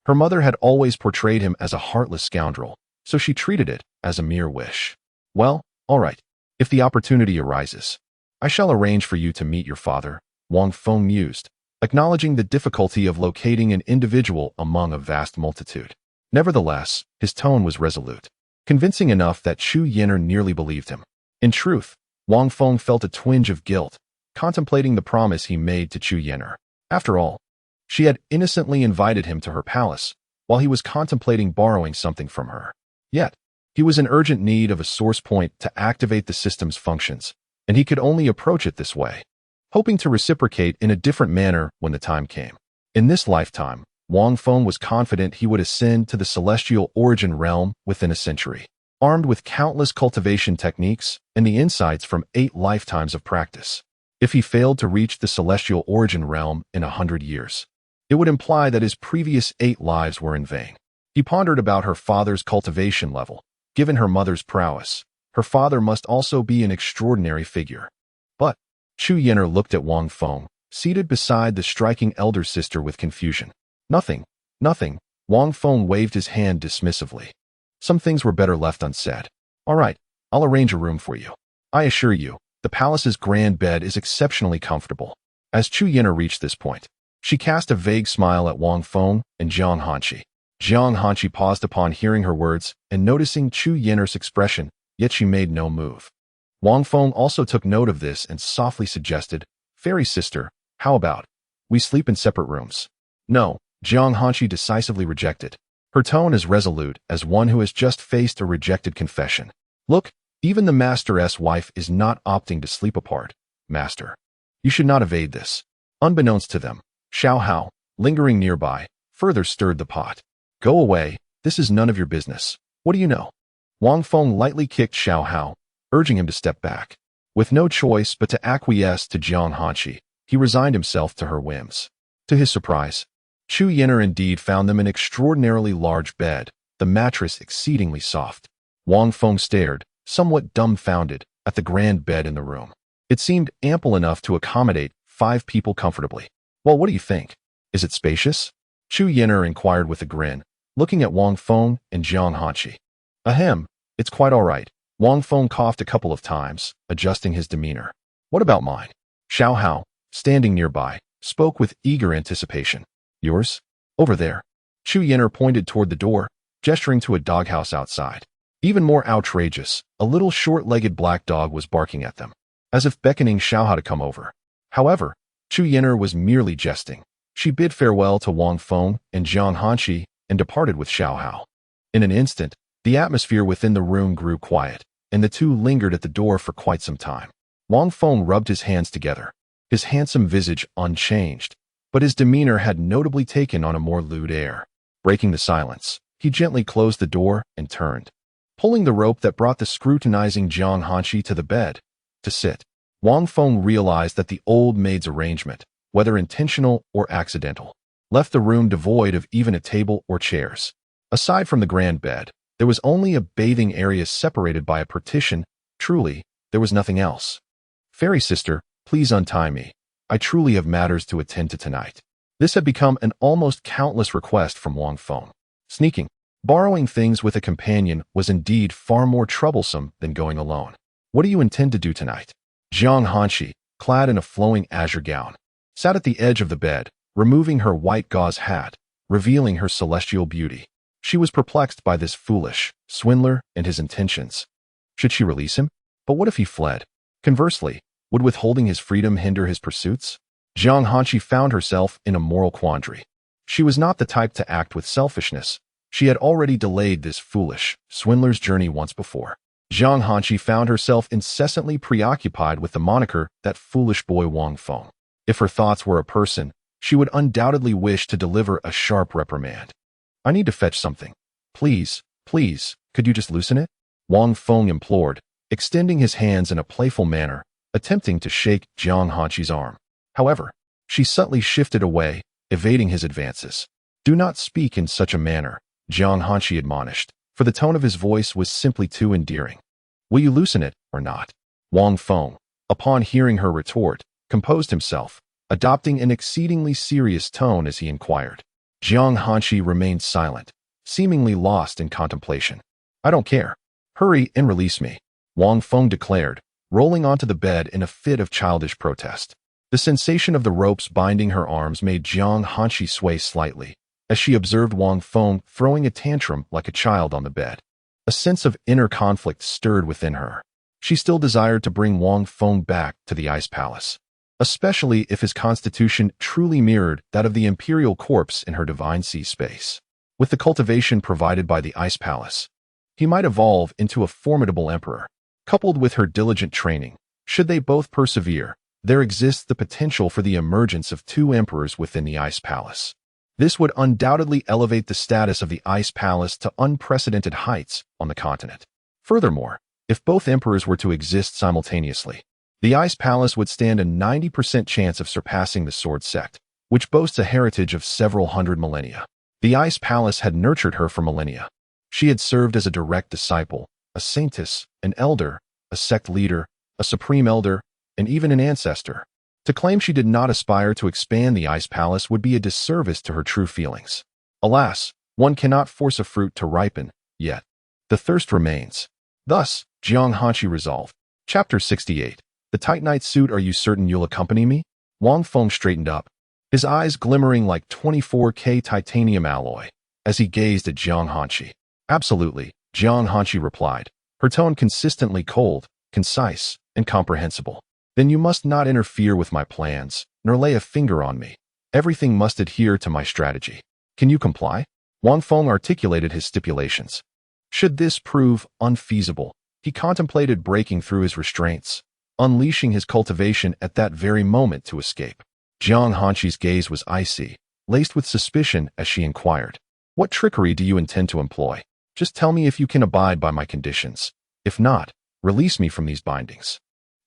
Her mother had always portrayed him as a heartless scoundrel, so she treated it as a mere wish. Well, all right. If the opportunity arises, I shall arrange for you to meet your father, Wang Feng mused, acknowledging the difficulty of locating an individual among a vast multitude. Nevertheless, his tone was resolute, convincing enough that Chu Yen'er nearly believed him. In truth, Wang Feng felt a twinge of guilt, contemplating the promise he made to Chu Yen'er. After all, she had innocently invited him to her palace, while he was contemplating borrowing something from her. Yet, he was in urgent need of a source point to activate the system's functions, and he could only approach it this way, hoping to reciprocate in a different manner when the time came. In this lifetime, Wang Feng was confident he would ascend to the celestial origin realm within a century, armed with countless cultivation techniques and the insights from 8 lifetimes of practice. If he failed to reach the celestial origin realm in 100 years, it would imply that his previous 8 lives were in vain. He pondered about her father's cultivation level. Given her mother's prowess, her father must also be an extraordinary figure. But Chu Yen'er looked at Wang Feng, seated beside the striking elder sister with confusion. Nothing. Wang Feng waved his hand dismissively. Some things were better left unsaid. All right, I'll arrange a room for you. I assure you, the palace's grand bed is exceptionally comfortable. As Chu Yen'er reached this point, she cast a vague smile at Wang Feng and Jiang Hanqi. Jiang Hanqi paused upon hearing her words and noticing Chu Yiner's expression, yet she made no move. Wang Feng also took note of this and softly suggested, "Fairy sister, how about we sleep in separate rooms?" "No," Jiang Hanqi decisively rejected. Her tone as resolute as one who has just faced a rejected confession. "Look, even the master's wife is not opting to sleep apart, master. You should not evade this." Unbeknownst to them, Xiao Hao, lingering nearby, further stirred the pot. "Go away, this is none of your business. What do you know?" Wang Feng lightly kicked Xiao Hao, urging him to step back. With no choice but to acquiesce to Jiang Hanqi, he resigned himself to her whims. To his surprise, Chu Yiner indeed found them an extraordinarily large bed, the mattress exceedingly soft. Wang Feng stared, somewhat dumbfounded, at the grand bed in the room. It seemed ample enough to accommodate 5 people comfortably. "Well, what do you think? Is it spacious?" Chu Yiner inquired with a grin, looking at Wang Feng and Jiang Hanqi. "Ahem, it's quite all right." Wang Feng coughed a couple of times, adjusting his demeanor. "What about mine?" Xiao Hao, standing nearby, spoke with eager anticipation. "Yours? Over there." Chu Yiner pointed toward the door, gesturing to a doghouse outside. Even more outrageous, a little short-legged black dog was barking at them, as if beckoning Xiao Hao to come over. However, Chu Yiner was merely jesting. She bid farewell to Wang Feng and Jiang Hanqi and departed with Xiao Hao. In an instant, the atmosphere within the room grew quiet, and the two lingered at the door for quite some time. Wang Feng rubbed his hands together, his handsome visage unchanged, but his demeanor had notably taken on a more lewd air. Breaking the silence, he gently closed the door and turned, pulling the rope that brought the scrutinizing Jiang Hanqi to the bed, to sit. Wang Feng realized that the old maid's arrangement, whether intentional or accidental, left the room devoid of even a table or chairs. Aside from the grand bed, there was only a bathing area separated by a partition. Truly, there was nothing else. "Fairy sister, please untie me. I truly have matters to attend to tonight." This had become an almost countless request from Wang Feng. Sneaking, borrowing things with a companion was indeed far more troublesome than going alone. "What do you intend to do tonight?" Jiang Hanqi, clad in a flowing azure gown, sat at the edge of the bed, removing her white gauze hat, revealing her celestial beauty. She was perplexed by this foolish swindler and his intentions. Should she release him? But what if he fled? Conversely, would withholding his freedom hinder his pursuits? Jiang Hanqi found herself in a moral quandary. She was not the type to act with selfishness. She had already delayed this foolish swindler's journey once before. Jiang Hanqi found herself incessantly preoccupied with the moniker "that foolish boy Wang Feng." If her thoughts were a person, she would undoubtedly wish to deliver a sharp reprimand. "I need to fetch something. Please, could you just loosen it?" Wang Feng implored, extending his hands in a playful manner, attempting to shake Jiang Hanqi's arm. However, she subtly shifted away, evading his advances. "Do not speak in such a manner," Jiang Hanqi admonished, for the tone of his voice was simply too endearing. "Will you loosen it or not?" Wang Feng, upon hearing her retort, composed himself, adopting an exceedingly serious tone as he inquired. Jiang Hanqi remained silent, seemingly lost in contemplation. "I don't care. Hurry and release me," Wang Feng declared, rolling onto the bed in a fit of childish protest. The sensation of the ropes binding her arms made Jiang Hanqi sway slightly, as she observed Wang Feng throwing a tantrum like a child on the bed. A sense of inner conflict stirred within her. She still desired to bring Wang Feng back to the Ice Palace, especially if his constitution truly mirrored that of the imperial corpse in her divine sea space. With the cultivation provided by the Ice Palace, he might evolve into a formidable emperor. Coupled with her diligent training, should they both persevere, there exists the potential for the emergence of 2 emperors within the Ice Palace. This would undoubtedly elevate the status of the Ice Palace to unprecedented heights on the continent. Furthermore, if both emperors were to exist simultaneously, the Ice Palace would stand a 90% chance of surpassing the Sword Sect, which boasts a heritage of several hundred millennia. The Ice Palace had nurtured her for millennia. She had served as a direct disciple, a saintess, an elder, a sect leader, a supreme elder, and even an ancestor. To claim she did not aspire to expand the Ice Palace would be a disservice to her true feelings. Alas, one cannot force a fruit to ripen, yet the thirst remains. Thus, Jiang Hanqi resolved. Chapter 68. The Titanite suit. "Are you certain you'll accompany me?" Wang Feng straightened up, his eyes glimmering like 24K titanium alloy. as he gazed at Jiang Hanqi. Absolutely, Jiang Hanqi replied, her tone consistently cold, concise, and comprehensible. Then you must not interfere with my plans, nor lay a finger on me. Everything must adhere to my strategy. Can you comply? Wang Feng articulated his stipulations. Should this prove unfeasible, he contemplated breaking through his restraints, unleashing his cultivation at that very moment to escape. Jiang Hanqi's gaze was icy, laced with suspicion as she inquired, "What trickery do you intend to employ? Just tell me if you can abide by my conditions. If not, release me from these bindings."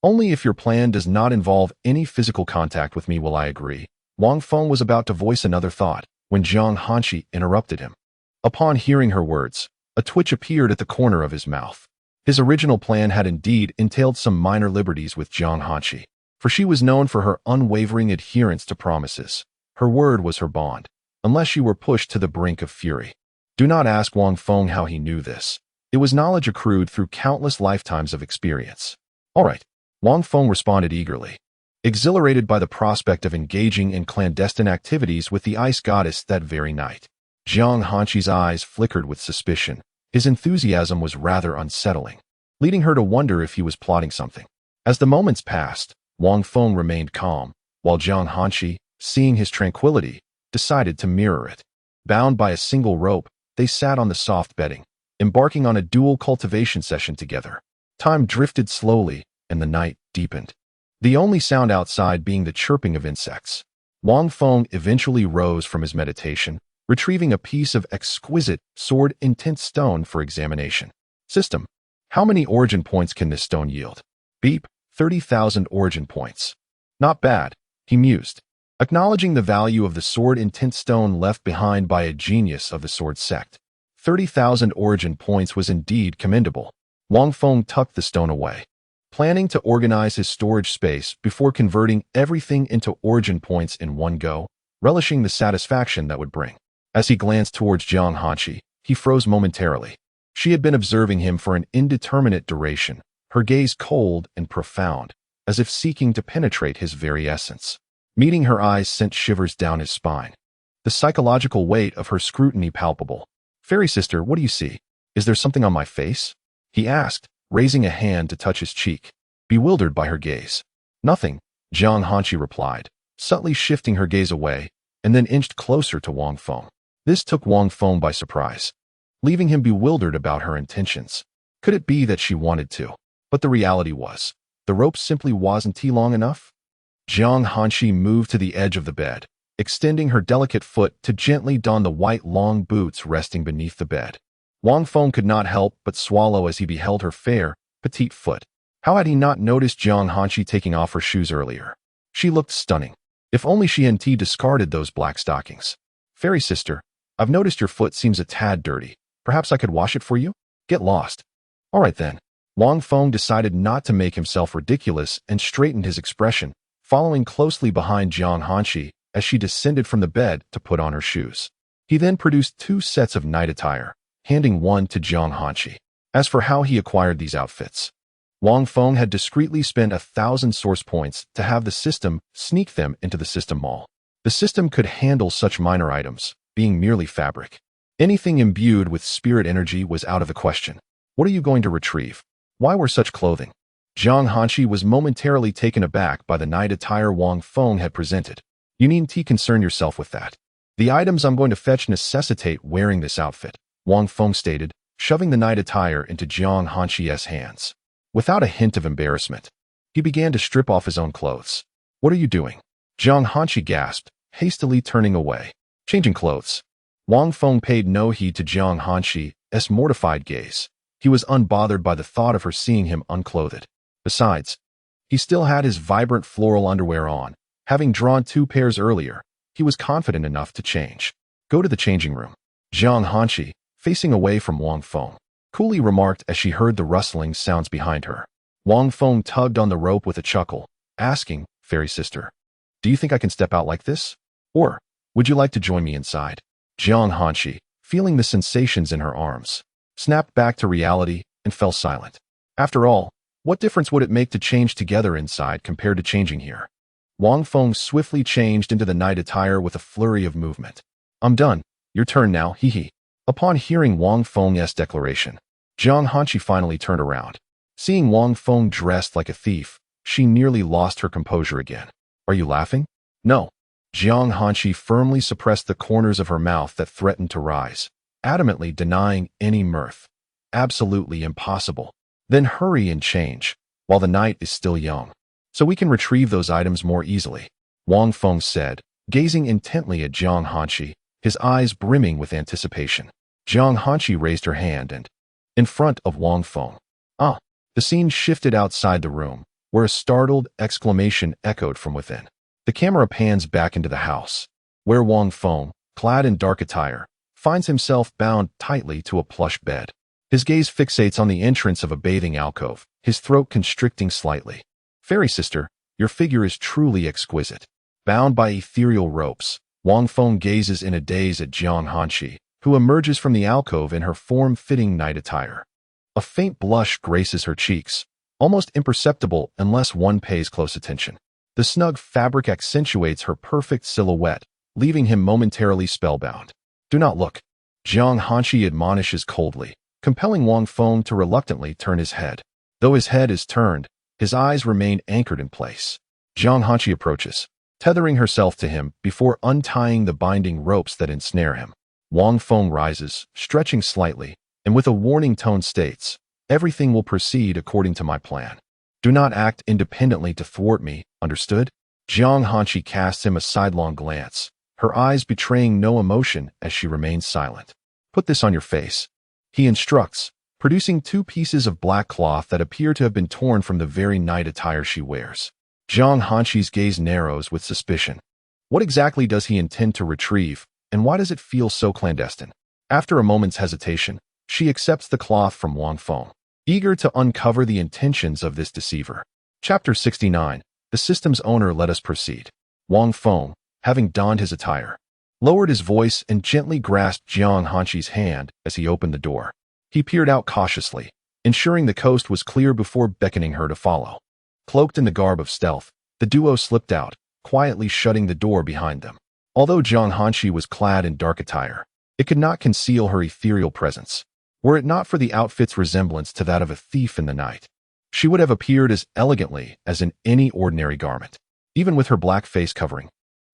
"Only if your plan does not involve any physical contact with me will I agree." Wang Feng was about to voice another thought when Jiang Hanqi interrupted him. Upon hearing her words, a twitch appeared at the corner of his mouth. His original plan had indeed entailed some minor liberties with Jiang Hanqi, for she was known for her unwavering adherence to promises. Her word was her bond, unless she were pushed to the brink of fury. Do not ask Wang Feng how he knew this. It was knowledge accrued through countless lifetimes of experience. All right, Wang Feng responded eagerly, exhilarated by the prospect of engaging in clandestine activities with the ice goddess that very night. Jiang Hanqi's eyes flickered with suspicion. His enthusiasm was rather unsettling, leading her to wonder if he was plotting something. As the moments passed, Wang Feng remained calm, while Jiang Hanqi, seeing his tranquility, decided to mirror it. Bound by a single rope, they sat on the soft bedding, embarking on a dual cultivation session together. Time drifted slowly, and the night deepened, the only sound outside being the chirping of insects. Wang Feng eventually rose from his meditation, retrieving a piece of exquisite sword-intent stone for examination. System: how many origin points can this stone yield? Beep, 30,000 origin points. Not bad, he mused, acknowledging the value of the sword-intent stone left behind by a genius of the sword sect. 30,000 origin points was indeed commendable. Wang Feng tucked the stone away, planning to organize his storage space before converting everything into origin points in one go, relishing the satisfaction that would bring. As he glanced towards Jiang Hanqi, he froze momentarily. She had been observing him for an indeterminate duration, her gaze cold and profound, as if seeking to penetrate his very essence. Meeting her eyes sent shivers down his spine, the psychological weight of her scrutiny palpable. "Fairy sister, what do you see? Is there something on my face?" he asked, raising a hand to touch his cheek, bewildered by her gaze. "Nothing," Jiang Hanqi replied, subtly shifting her gaze away, and then inched closer to Wang Feng. This took Wang Feng by surprise, leaving him bewildered about her intentions. Could it be that she wanted to? But the reality was, the rope simply wasn't long enough. Jiang Hanqi moved to the edge of the bed, extending her delicate foot to gently don the white long boots resting beneath the bed. Wang Feng could not help but swallow as he beheld her fair, petite foot. How had he not noticed Jiang Hanqi taking off her shoes earlier? She looked stunning. If only she hadn't discarded those black stockings. "Fairy sister, I've noticed your foot seems a tad dirty. Perhaps I could wash it for you? Get lost." "All right then." Wang Feng decided not to make himself ridiculous and straightened his expression, following closely behind Jiang Hanqi as she descended from the bed to put on her shoes. He then produced 2 sets of night attire, handing one to Jiang Hanqi. As for how he acquired these outfits, Wang Feng had discreetly spent 1,000 source points to have the system sneak them into the system mall. The system could handle such minor items, being merely fabric. Anything imbued with spirit energy was out of the question. "What are you going to retrieve? Why wear such clothing?" Jiang Hanqi was momentarily taken aback by the night attire Wang Feng had presented. "You needn't concern yourself with that. The items I'm going to fetch necessitate wearing this outfit," Wang Feng stated, shoving the night attire into Jiang Hanqi's hands. Without a hint of embarrassment, he began to strip off his own clothes. "What are you doing?" Jiang Hanqi gasped, hastily turning away. "Changing clothes." Wang Feng paid no heed to Jiang Hanqi's mortified gaze. He was unbothered by the thought of her seeing him unclothed. Besides, he still had his vibrant floral underwear on. Having drawn 2 pairs earlier, he was confident enough to change. "Go to the changing room." Jiang Hanqi, facing away from Wang Feng, coolly remarked as she heard the rustling sounds behind her. Wang Feng tugged on the rope with a chuckle, asking, "Fairy sister, do you think I can step out like this? Or would you like to join me inside?" Jiang Hanqi, feeling the sensations in her arms, snapped back to reality and fell silent. After all, what difference would it make to change together inside compared to changing here? Wang Feng swiftly changed into the night attire with a flurry of movement. "I'm done. Your turn now, hee hee. Upon hearing Wang Feng's declaration, Jiang Hanqi finally turned around. Seeing Wang Feng dressed like a thief, she nearly lost her composure again. Are you laughing? No. Jiang Hanqi firmly suppressed the corners of her mouth that threatened to rise, adamantly denying any mirth. Absolutely impossible. Then hurry and change, while the night is still young, so we can retrieve those items more easily, Wang Feng said, gazing intently at Jiang Hanqi, his eyes brimming with anticipation. Jiang Hanqi raised her hand and, in front of Wang Feng. Ah! The scene shifted outside the room, where a startled exclamation echoed from within. The camera pans back into the house, where Wang Feng, clad in dark attire, finds himself bound tightly to a plush bed. His gaze fixates on the entrance of a bathing alcove, his throat constricting slightly. Fairy sister, your figure is truly exquisite. Bound by ethereal ropes, Wang Feng gazes in a daze at Jiang Hanqi, who emerges from the alcove in her form-fitting night attire. A faint blush graces her cheeks, almost imperceptible unless one pays close attention. The snug fabric accentuates her perfect silhouette, leaving him momentarily spellbound. Do not look. Jiang Hanqi admonishes coldly, compelling Wang Feng to reluctantly turn his head. Though his head is turned, his eyes remain anchored in place. Jiang Hanqi approaches, tethering herself to him before untying the binding ropes that ensnare him. Wang Feng rises, stretching slightly, and with a warning tone states, "Everything will proceed according to my plan. Do not act independently to thwart me, understood?" Jiang Hanqi casts him a sidelong glance, her eyes betraying no emotion as she remains silent. "Put this on your face," he instructs, producing 2 pieces of black cloth that appear to have been torn from the very night attire she wears. Jiang Hanqi's gaze narrows with suspicion. What exactly does he intend to retrieve, and why does it feel so clandestine? After a moment's hesitation, she accepts the cloth from Wang Feng, eager to uncover the intentions of this deceiver. Chapter 69. The system's owner. Let us proceed. Wang Feng, having donned his attire, lowered his voice and gently grasped Jiang Hanqi's hand as he opened the door. He peered out cautiously, ensuring the coast was clear before beckoning her to follow. Cloaked in the garb of stealth, the duo slipped out, quietly shutting the door behind them. Although Jiang Hanqi was clad in dark attire, it could not conceal her ethereal presence. Were it not for the outfit's resemblance to that of a thief in the night, she would have appeared as elegantly as in any ordinary garment, even with her black face covering.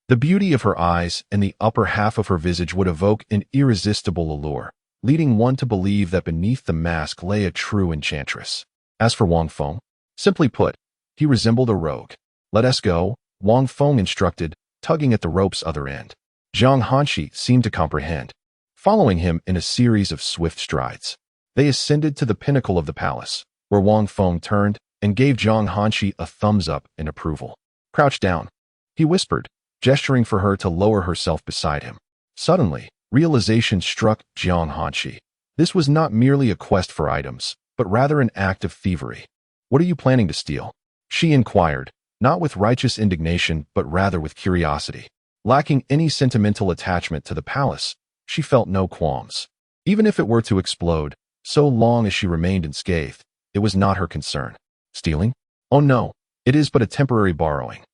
The beauty of her eyes and the upper half of her visage would evoke an irresistible allure, leading one to believe that beneath the mask lay a true enchantress. As for Wang Feng, simply put, he resembled a rogue. "Let us go," Wang Feng instructed, tugging at the rope's other end. Jiang Hanqi seemed to comprehend, following him in a series of swift strides. They ascended to the pinnacle of the palace, where Wang Feng turned and gave Jiang Hanqi a thumbs up in approval. "Crouch down," he whispered, gesturing for her to lower herself beside him. Suddenly, realization struck Jiang Hanqi. This was not merely a quest for items, but rather an act of thievery. "What are you planning to steal?" she inquired, not with righteous indignation but rather with curiosity. Lacking any sentimental attachment to the palace, she felt no qualms. Even if it were to explode, so long as she remained unscathed, it was not her concern. "Stealing? Oh no, it is but a temporary borrowing.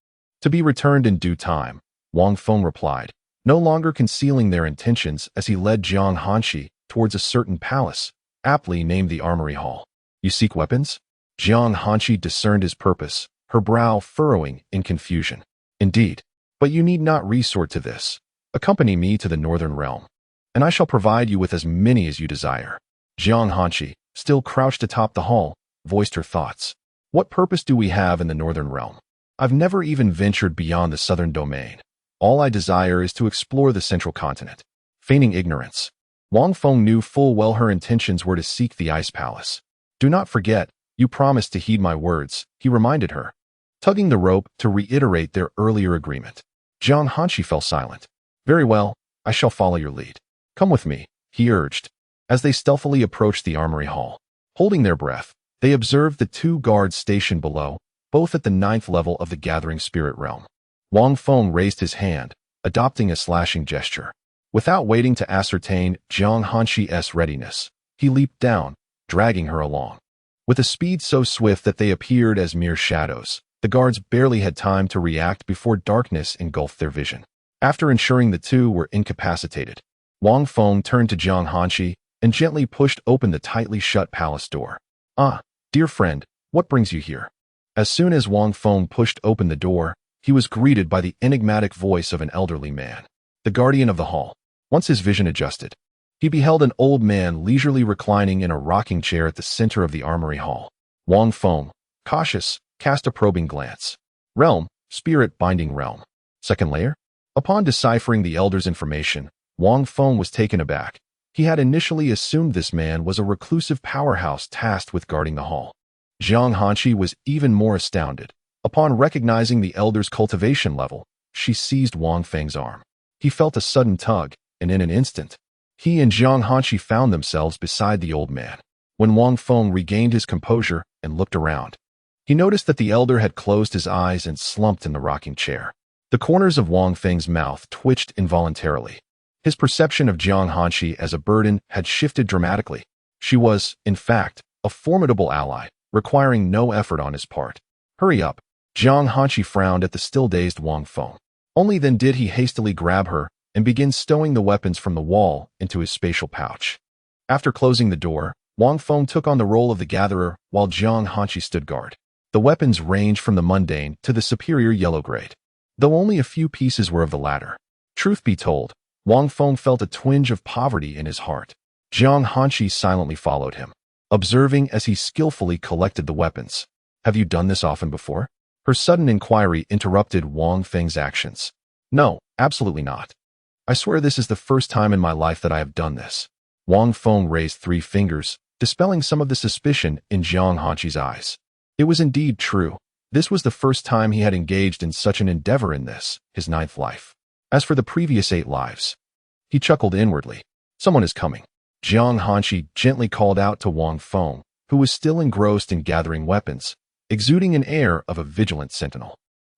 To be returned in due time," Wang Feng replied, no longer concealing their intentions as he led Jiang Hanqi towards a certain palace, aptly named the Armory Hall. "You seek weapons?" Jiang Hanqi discerned his purpose, her brow furrowing in confusion. "Indeed, but you need not resort to this. Accompany me to the Northern Realm, and I shall provide you with as many as you desire." Jiang Hanqi, still crouched atop the hall, voiced her thoughts. "What purpose do we have in the Northern Realm? I've never even ventured beyond the Southern domain. All I desire is to explore the Central Continent." Feigning ignorance, Wang Feng knew full well her intentions were to seek the Ice Palace. "Do not forget, you promised to heed my words," he reminded her, tugging the rope to reiterate their earlier agreement. Jiang Hanqi fell silent. "Very well, I shall follow your lead. Come with me," he urged. As they stealthily approached the Armory Hall, holding their breath, they observed the 2 guards stationed below, both at the 9th level of the Gathering Spirit Realm. Wang Feng raised his hand, adopting a slashing gesture. Without waiting to ascertain Jiang Hanqi's readiness, he leaped down, dragging her along. With a speed so swift that they appeared as mere shadows, the guards barely had time to react before darkness engulfed their vision. After ensuring the 2 were incapacitated, Wang Feng turned to Jiang Hanshi and gently pushed open the tightly shut palace door. "Ah, dear friend, what brings you here?" As soon as Wang Feng pushed open the door, he was greeted by the enigmatic voice of an elderly man, the guardian of the hall. Once his vision adjusted, he beheld an old man leisurely reclining in a rocking chair at the center of the armory hall. Wang Feng, cautious, cast a probing glance. Realm, spirit binding realm. Second layer? Upon deciphering the elder's information, Wang Feng was taken aback. He had initially assumed this man was a reclusive powerhouse tasked with guarding the hall. Jiang Hanshi was even more astounded. Upon recognizing the elder's cultivation level, she seized Wang Feng's arm. He felt a sudden tug, and in an instant, he and Jiang Hanshi found themselves beside the old man. When Wang Feng regained his composure and looked around, he noticed that the elder had closed his eyes and slumped in the rocking chair. The corners of Wang Feng's mouth twitched involuntarily. His perception of Jiang Hanshi as a burden had shifted dramatically. She was, in fact, a formidable ally, requiring no effort on his part. "Hurry up." Jiang Hanshi frowned at the still-dazed Wang Feng. Only then did he hastily grab her and begin stowing the weapons from the wall into his spatial pouch. After closing the door, Wang Feng took on the role of the gatherer while Jiang Hanshi stood guard. The weapons ranged from the mundane to the superior yellow grade, though only a few pieces were of the latter. Truth be told, Wang Feng felt a twinge of poverty in his heart. Jiang Hanshi silently followed him, observing as he skillfully collected the weapons. "Have you done this often before?" Her sudden inquiry interrupted Wang Feng's actions. "No, absolutely not. I swear this is the first time in my life that I have done this." Wang Feng raised 3 fingers, dispelling some of the suspicion in Jiang Hanshi's eyes. It was indeed true. This was the first time he had engaged in such an endeavor in this, his 9th life. As for the previous 8 lives, he chuckled inwardly. "Someone is coming." Jiang Hanshi gently called out to Wang Feng, who was still engrossed in gathering weapons, exuding an air of a vigilant sentinel.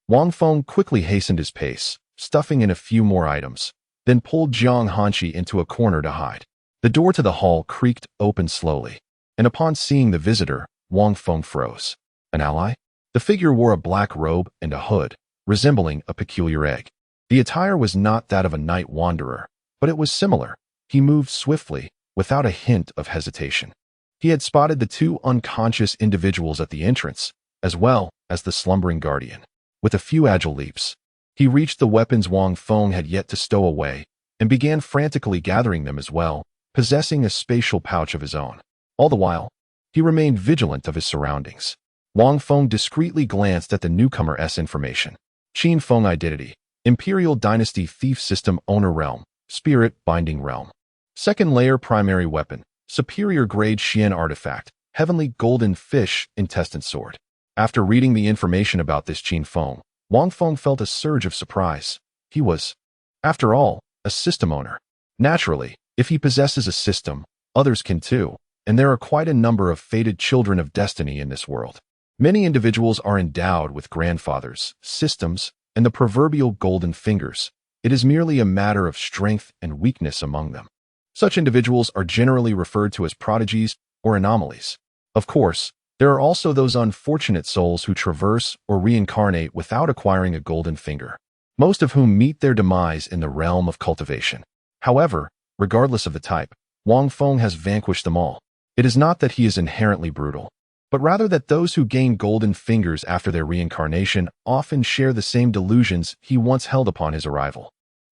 Wang Feng quickly hastened his pace, stuffing in a few more items, then pulled Jiang Hanshi into a corner to hide. The door to the hall creaked open slowly, and upon seeing the visitor, Wang Feng froze. An ally? The figure wore a black robe and a hood, resembling a peculiar egg. The attire was not that of a night wanderer, but it was similar. He moved swiftly, without a hint of hesitation. He had spotted the 2 unconscious individuals at the entrance, as well as the slumbering guardian. With a few agile leaps, he reached the weapons Wang Feng had yet to stow away and began frantically gathering them as well, possessing a spatial pouch of his own. All the while, he remained vigilant of his surroundings. Wang Feng discreetly glanced at the newcomer's information. Qin Feng identity, Imperial Dynasty Thief System Owner Realm, Spirit Binding Realm. Second layer primary weapon, superior grade Xian artifact, Heavenly Golden Fish Intestine Sword. After reading the information about this Qin Feng, Wang Feng felt a surge of surprise. He was, after all, a system owner. Naturally, if he possesses a system, others can too, and there are quite a number of fated children of destiny in this world. Many individuals are endowed with grandfathers, systems, and the proverbial golden fingers. It is merely a matter of strength and weakness among them. Such individuals are generally referred to as prodigies or anomalies. Of course, there are also those unfortunate souls who traverse or reincarnate without acquiring a golden finger, most of whom meet their demise in the realm of cultivation. However, regardless of the type, Wang Feng has vanquished them all. It is not that he is inherently brutal, but rather that those who gain golden fingers after their reincarnation often share the same delusions he once held upon his arrival.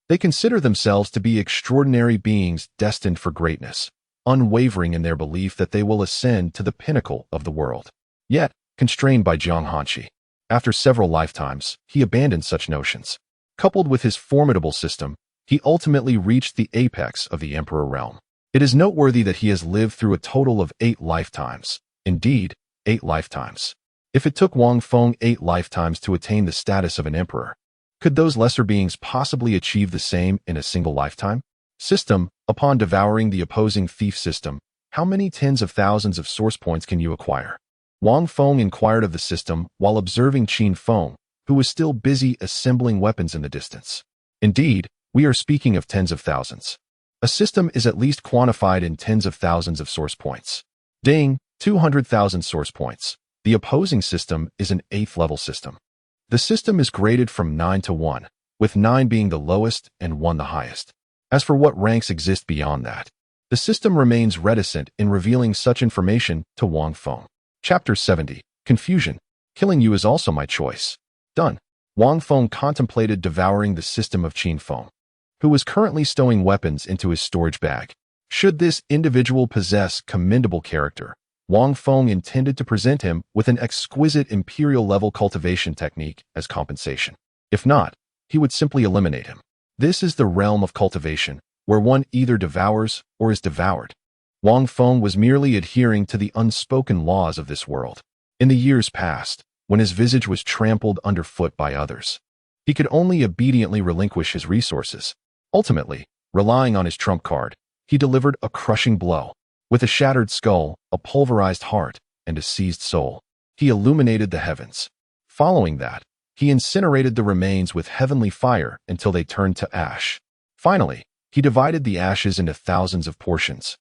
They consider themselves to be extraordinary beings destined for greatness, unwavering in their belief that they will ascend to the pinnacle of the world. Yet, constrained by Jiang Hanshi, after several lifetimes, he abandoned such notions. Coupled with his formidable system, he ultimately reached the apex of the Emperor realm. It is noteworthy that he has lived through a total of 8 lifetimes. Indeed, 8 lifetimes. If it took Wang Feng 8 lifetimes to attain the status of an emperor, could those lesser beings possibly achieve the same in a single lifetime? System, upon devouring the opposing thief system, how many tens of thousands of source points can you acquire? Wang Feng inquired of the system while observing Qin Feng, who was still busy assembling weapons in the distance. Indeed, we are speaking of tens of thousands. A system is at least quantified in tens of thousands of source points. Ding, 200,000 source points. The opposing system is an 8th level system. The system is graded from 9 to 1, with 9 being the lowest and 1 the highest. As for what ranks exist beyond that, the system remains reticent in revealing such information to Wang Feng. Chapter 70. Confusion. Killing you is also my choice. Done. Wang Feng contemplated devouring the system of Qin Feng, who was currently stowing weapons into his storage bag. Should this individual possess commendable character, Wang Feng intended to present him with an exquisite imperial-level cultivation technique as compensation. If not, he would simply eliminate him. This is the realm of cultivation, where one either devours or is devoured. Wang Feng was merely adhering to the unspoken laws of this world. In the years past, when his visage was trampled underfoot by others, he could only obediently relinquish his resources. Ultimately, relying on his trump card, he delivered a crushing blow. With a shattered skull, a pulverized heart, and a seized soul, he illuminated the heavens. Following that, he incinerated the remains with heavenly fire until they turned to ash. Finally, he divided the ashes into thousands of portions,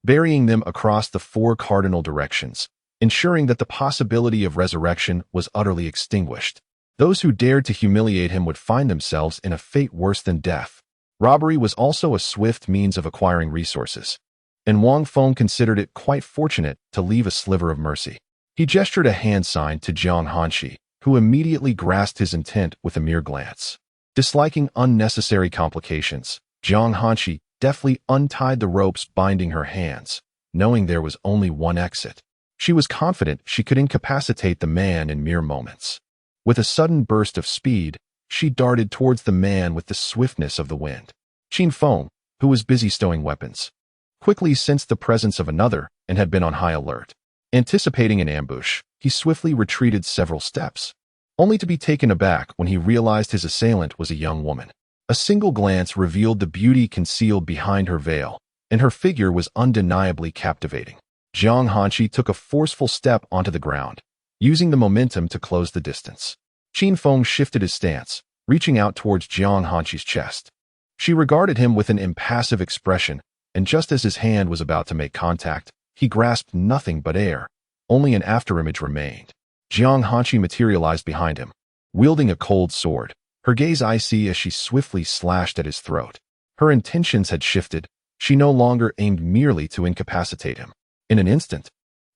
burying them across the 4 cardinal directions, ensuring that the possibility of resurrection was utterly extinguished. Those who dared to humiliate him would find themselves in a fate worse than death. Robbery was also a swift means of acquiring resources, and Wang Feng considered it quite fortunate to leave a sliver of mercy. He gestured a hand sign to Jiang Hanshi, who immediately grasped his intent with a mere glance. Disliking unnecessary complications, Jiang Hanshi deftly untied the ropes binding her hands, knowing there was only one exit. She was confident she could incapacitate the man in mere moments. With a sudden burst of speed, she darted towards the man with the swiftness of the wind. Qin Feng, who was busy stowing weapons, quickly sensed the presence of another and had been on high alert. Anticipating an ambush, he swiftly retreated several steps, only to be taken aback when he realized his assailant was a young woman. A single glance revealed the beauty concealed behind her veil, and her figure was undeniably captivating. Jiang Hanshi took a forceful step onto the ground, using the momentum to close the distance. Qin Feng shifted his stance, reaching out towards Jiang Hanshi's chest. She regarded him with an impassive expression, and just as his hand was about to make contact, he grasped nothing but air. Only an afterimage remained. Jiang Hanshi materialized behind him, wielding a cold sword, her gaze icy as she swiftly slashed at his throat. Her intentions had shifted. She no longer aimed merely to incapacitate him. In an instant,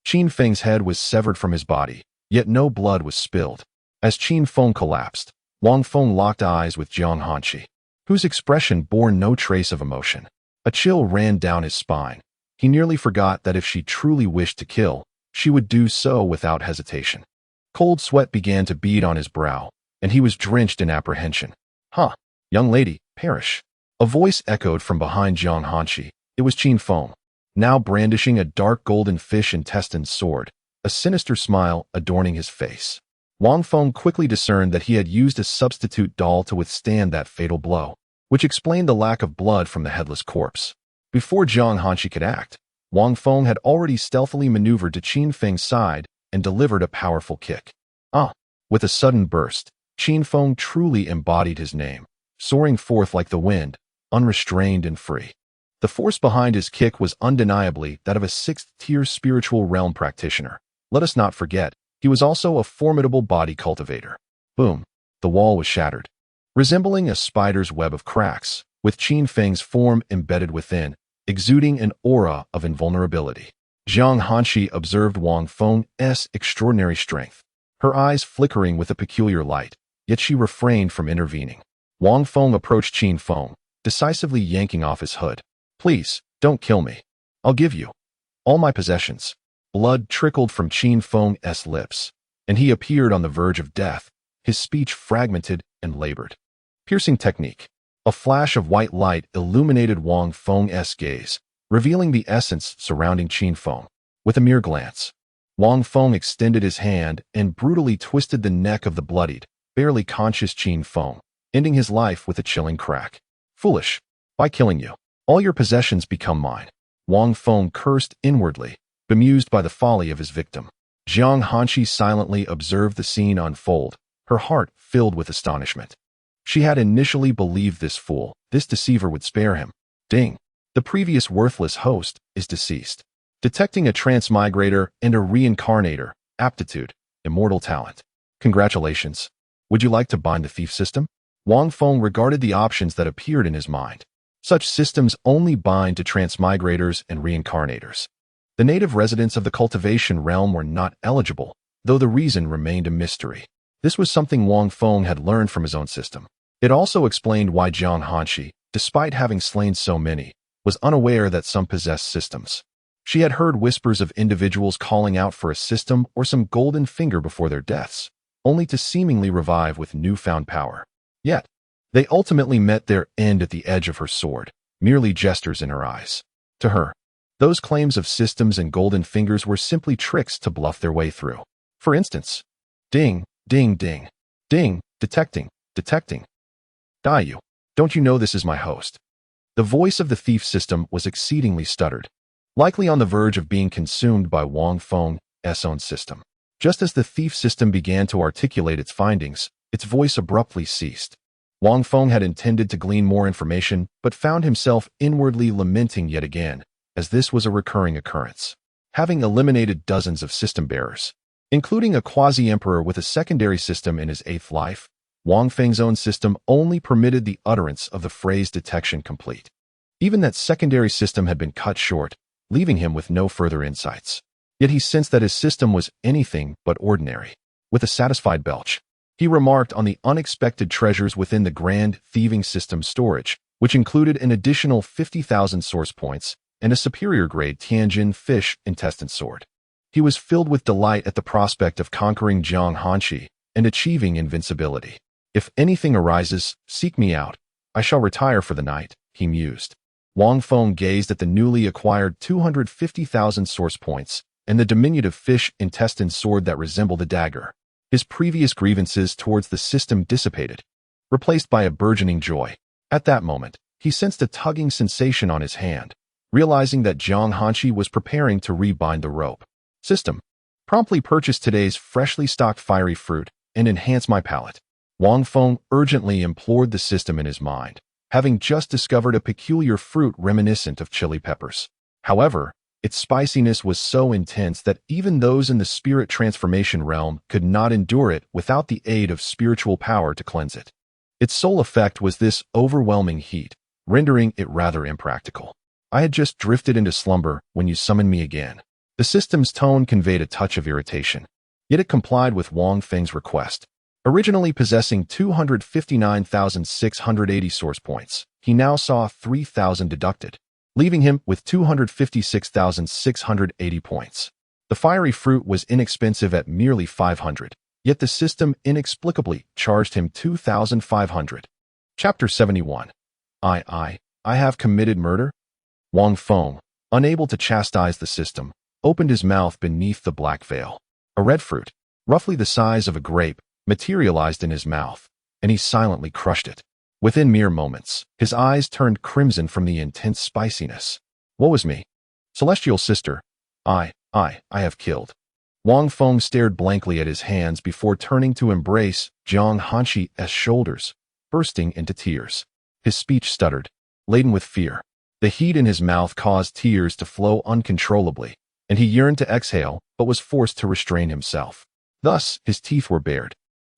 Qin Feng's head was severed from his body, yet no blood was spilled. As Qin Feng collapsed, Wang Feng locked eyes with Jiang Hanshi, whose expression bore no trace of emotion. A chill ran down his spine. He nearly forgot that if she truly wished to kill, she would do so without hesitation. Cold sweat began to bead on his brow, and he was drenched in apprehension. "Huh, young lady, perish." A voice echoed from behind Jiang Hanshi. It was Qin Feng, now brandishing a dark golden fish-intestine sword, a sinister smile adorning his face. Wang Feng quickly discerned that he had used a substitute doll to withstand that fatal blow, which explained the lack of blood from the headless corpse. Before Jiang Hanshi could act, Wang Feng had already stealthily maneuvered to Qin Feng's side and delivered a powerful kick. With a sudden burst, Qin Feng truly embodied his name, soaring forth like the wind, unrestrained and free. The force behind his kick was undeniably that of a 6th-tier spiritual realm practitioner. Let us not forget, he was also a formidable body cultivator. Boom! The wall was shattered, resembling a spider's web of cracks, with Qin Feng's form embedded within, exuding an aura of invulnerability. Jiang Hanshi observed Wang Feng's extraordinary strength, her eyes flickering with a peculiar light, yet she refrained from intervening. Wang Feng approached Qin Feng, decisively yanking off his hood. "Please, don't kill me. I'll give you all my possessions." Blood trickled from Qin Feng's lips, and he appeared on the verge of death, his speech fragmented and labored. Piercing technique. A flash of white light illuminated Wang Feng's gaze, revealing the essence surrounding Qin Feng. With a mere glance, Wang Feng extended his hand and brutally twisted the neck of the bloodied, barely conscious Qin Feng, ending his life with a chilling crack. "Foolish. By killing you, all your possessions become mine." Wang Feng cursed inwardly, bemused by the folly of his victim. Jiang Hanshi silently observed the scene unfold, her heart filled with astonishment. She had initially believed this deceiver would spare him. Ding! The previous worthless host is deceased. Detecting a transmigrator and a reincarnator, aptitude, immortal talent. Congratulations. Would you like to bind the thief system? Wang Feng regarded the options that appeared in his mind. Such systems only bind to transmigrators and reincarnators. The native residents of the cultivation realm were not eligible, though the reason remained a mystery. This was something Wang Feng had learned from his own system. It also explained why Jiang Hanshi, despite having slain so many, was unaware that some possessed systems. She had heard whispers of individuals calling out for a system or some golden finger before their deaths, only to seemingly revive with newfound power. Yet, they ultimately met their end at the edge of her sword, merely gestures in her eyes. To her, those claims of systems and golden fingers were simply tricks to bluff their way through. For instance, ding, ding, ding, ding, detecting, detecting. Die you. Don't you know this is my host? The voice of the thief system was exceedingly stuttered, likely on the verge of being consumed by Wang Feng's own system. Just as the thief system began to articulate its findings, its voice abruptly ceased. Wang Feng had intended to glean more information, but found himself inwardly lamenting yet again, as this was a recurring occurrence. Having eliminated dozens of system bearers, including a quasi-emperor with a secondary system in his 8th life, Wang Feng's own system only permitted the utterance of the phrase detection complete. Even that secondary system had been cut short, leaving him with no further insights. Yet he sensed that his system was anything but ordinary. With a satisfied belch, he remarked on the unexpected treasures within the grand thieving system storage, which included an additional 50,000 source points and a superior-grade Tianjin fish intestine sword. He was filled with delight at the prospect of conquering Jiang Hanshi and achieving invincibility. If anything arises, seek me out. I shall retire for the night, he mused. Wang Feng gazed at the newly acquired 250,000 source points and the diminutive fish intestine sword that resembled a dagger. His previous grievances towards the system dissipated, replaced by a burgeoning joy. At that moment, he sensed a tugging sensation on his hand, realizing that Jiang Hanshi was preparing to rebind the rope. System. Promptly purchase today's freshly stocked fiery fruit and enhance my palate. Wang Feng urgently implored the system in his mind, having just discovered a peculiar fruit reminiscent of chili peppers. However, its spiciness was so intense that even those in the spirit transformation realm could not endure it without the aid of spiritual power to cleanse it. Its sole effect was this overwhelming heat, rendering it rather impractical. I had just drifted into slumber when you summoned me again. The system's tone conveyed a touch of irritation, yet it complied with Wang Feng's request. Originally possessing 259,680 source points, he now saw 3,000 deducted, leaving him with 256,680 points. The fiery fruit was inexpensive at merely 500, yet the system inexplicably charged him 2,500. Chapter 71. I have committed murder? Wang Feng, unable to chastise the system, opened his mouth beneath the black veil. A red fruit, roughly the size of a grape, materialized in his mouth, and he silently crushed it. Within mere moments, his eyes turned crimson from the intense spiciness. What was me? Celestial sister. I have killed. Wang Feng stared blankly at his hands before turning to embrace Jiang Hanshi's shoulders, bursting into tears. His speech stuttered, laden with fear. The heat in his mouth caused tears to flow uncontrollably, and he yearned to exhale but was forced to restrain himself. Thus, his teeth were bared.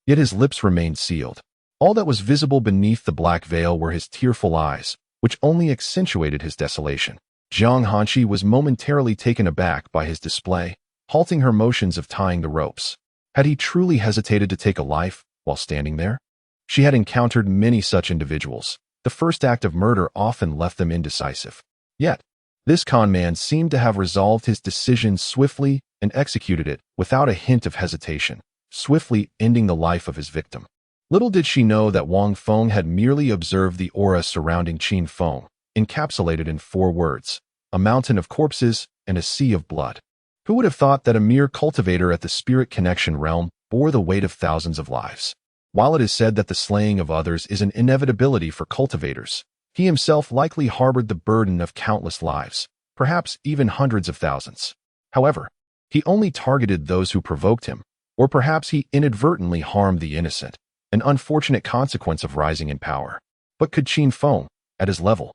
Yet his lips remained sealed. All that was visible beneath the black veil were his tearful eyes, which only accentuated his desolation. Jiang Hanshi was momentarily taken aback by his display, halting her motions of tying the ropes. Had he truly hesitated to take a life while standing there? She had encountered many such individuals. The first act of murder often left them indecisive. Yet, this con man seemed to have resolved his decision swiftly and executed it without a hint of hesitation, swiftly ending the life of his victim. Little did she know that Wang Feng had merely observed the aura surrounding Qin Feng, encapsulated in 4 words: a mountain of corpses and a sea of blood. Who would have thought that a mere cultivator at the spirit connection realm bore the weight of thousands of lives? While it is said that the slaying of others is an inevitability for cultivators, he himself likely harbored the burden of countless lives, perhaps even hundreds of thousands. However, he only targeted those who provoked him, or perhaps he inadvertently harmed the innocent, an unfortunate consequence of rising in power. But could Qin Feng, at his level,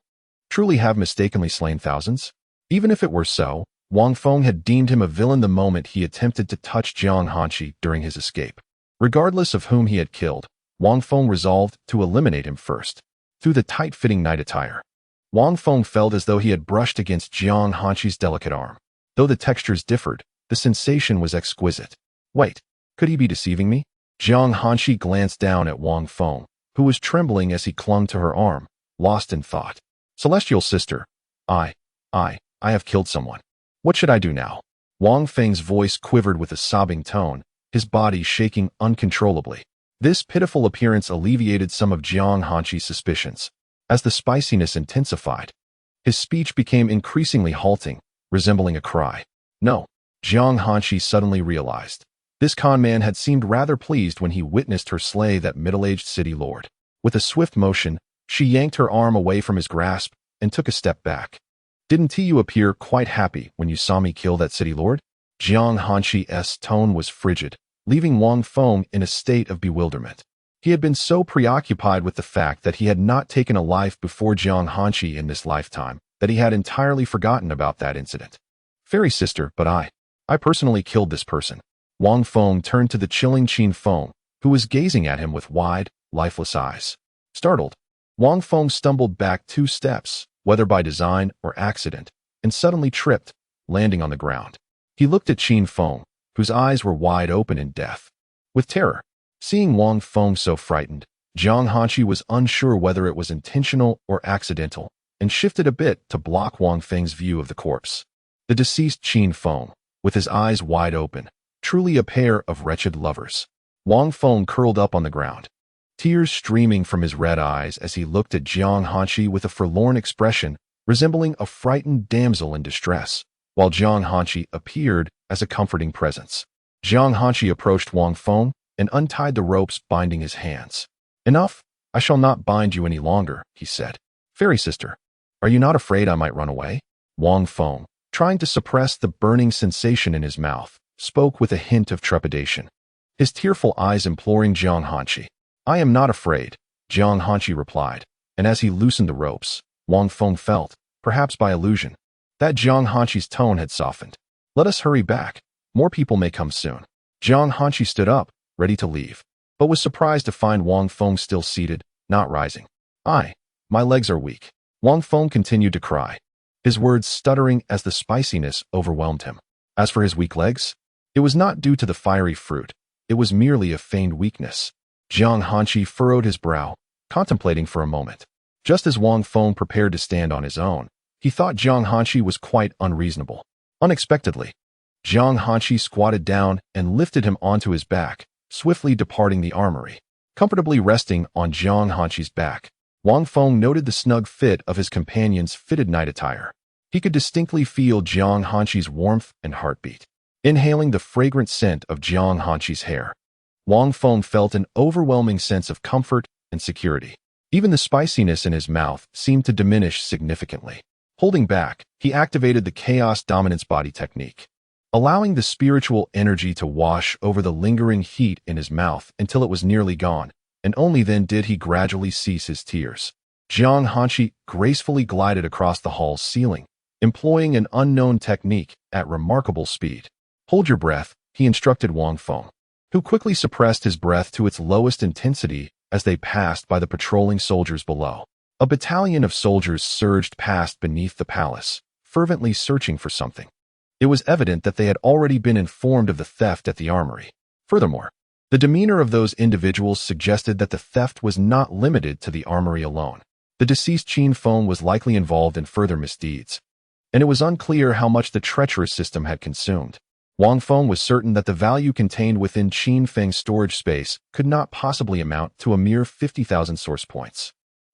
truly have mistakenly slain thousands? Even if it were so, Wang Feng had deemed him a villain the moment he attempted to touch Jiang Hanshi during his escape. Regardless of whom he had killed, Wang Feng resolved to eliminate him first, through the tight-fitting night attire. Wang Feng felt as though he had brushed against Jiang Hanqi's delicate arm. Though the textures differed, the sensation was exquisite. Wait, could he be deceiving me? Jiang Hanqi glanced down at Wang Feng, who was trembling as he clung to her arm, lost in thought. Celestial sister, I have killed someone. What should I do now? Wang Feng's voice quivered with a sobbing tone, his body shaking uncontrollably. This pitiful appearance alleviated some of Jiang Hanqi's suspicions. As the spiciness intensified, his speech became increasingly halting, resembling a cry. No, Jiang Hanqi suddenly realized. This con man had seemed rather pleased when he witnessed her slay that middle-aged city lord. With a swift motion, she yanked her arm away from his grasp and took a step back. Didn't you appear quite happy when you saw me kill that city lord? Jiang Hanqi's tone was frigid, leaving Wang Feng in a state of bewilderment. He had been so preoccupied with the fact that he had not taken a life before Jiang Hanqi in this lifetime that he had entirely forgotten about that incident. Fairy sister, but I personally killed this person. Wang Feng turned to the chilling Qin Feng, who was gazing at him with wide, lifeless eyes. Startled, Wang Feng stumbled back 2 steps, whether by design or accident, and suddenly tripped, landing on the ground. He looked at Qin Feng, whose eyes were wide open in death. With terror, seeing Wang Feng so frightened, Jiang Hanqi was unsure whether it was intentional or accidental, and shifted a bit to block Wang Feng's view of the corpse. The deceased Qin Feng, with his eyes wide open, truly a pair of wretched lovers. Wang Feng curled up on the ground, tears streaming from his red eyes as he looked at Jiang Hanqi with a forlorn expression resembling a frightened damsel in distress, while Jiang Hanqi appeared as a comforting presence. Jiang Hanqi approached Wang Feng and untied the ropes binding his hands. Enough, I shall not bind you any longer, he said. Fairy sister, are you not afraid I might run away? Wang Feng, trying to suppress the burning sensation in his mouth, spoke with a hint of trepidation, his tearful eyes imploring Jiang Hanqi. I am not afraid, Jiang Hanqi replied, and as he loosened the ropes, Wang Feng felt, perhaps by illusion, that Jiang Hanqi's tone had softened. Let us hurry back. More people may come soon. Jiang Hanqi stood up, ready to leave, but was surprised to find Wang Feng still seated, not rising. My legs are weak. Wang Feng continued to cry, his words stuttering as the spiciness overwhelmed him. As for his weak legs, it was not due to the fiery fruit, it was merely a feigned weakness. Jiang Hanqi furrowed his brow, contemplating for a moment. Just as Wang Feng prepared to stand on his own, he thought Jiang Hanqi was quite unreasonable. Unexpectedly, Jiang Hanqi squatted down and lifted him onto his back, swiftly departing the armory. Comfortably resting on Jiang Hanqi's back, Wang Feng noted the snug fit of his companion's fitted night attire. He could distinctly feel Jiang Hanqi's warmth and heartbeat. Inhaling the fragrant scent of Jiang Hanqi's hair, Wang Feng felt an overwhelming sense of comfort and security. Even the spiciness in his mouth seemed to diminish significantly. Holding back, he activated the Chaos Dominance Body technique, allowing the spiritual energy to wash over the lingering heat in his mouth until it was nearly gone, and only then did he gradually cease his tears. Jiang Hanqi gracefully glided across the hall's ceiling, employing an unknown technique at remarkable speed. Hold your breath, he instructed Wang Feng, who quickly suppressed his breath to its lowest intensity as they passed by the patrolling soldiers below. A battalion of soldiers surged past beneath the palace, fervently searching for something. It was evident that they had already been informed of the theft at the armory. Furthermore, the demeanor of those individuals suggested that the theft was not limited to the armory alone. The deceased Qin Feng was likely involved in further misdeeds, and it was unclear how much the treacherous system had consumed. Wang Feng was certain that the value contained within Qin Feng's storage space could not possibly amount to a mere 50,000 source points.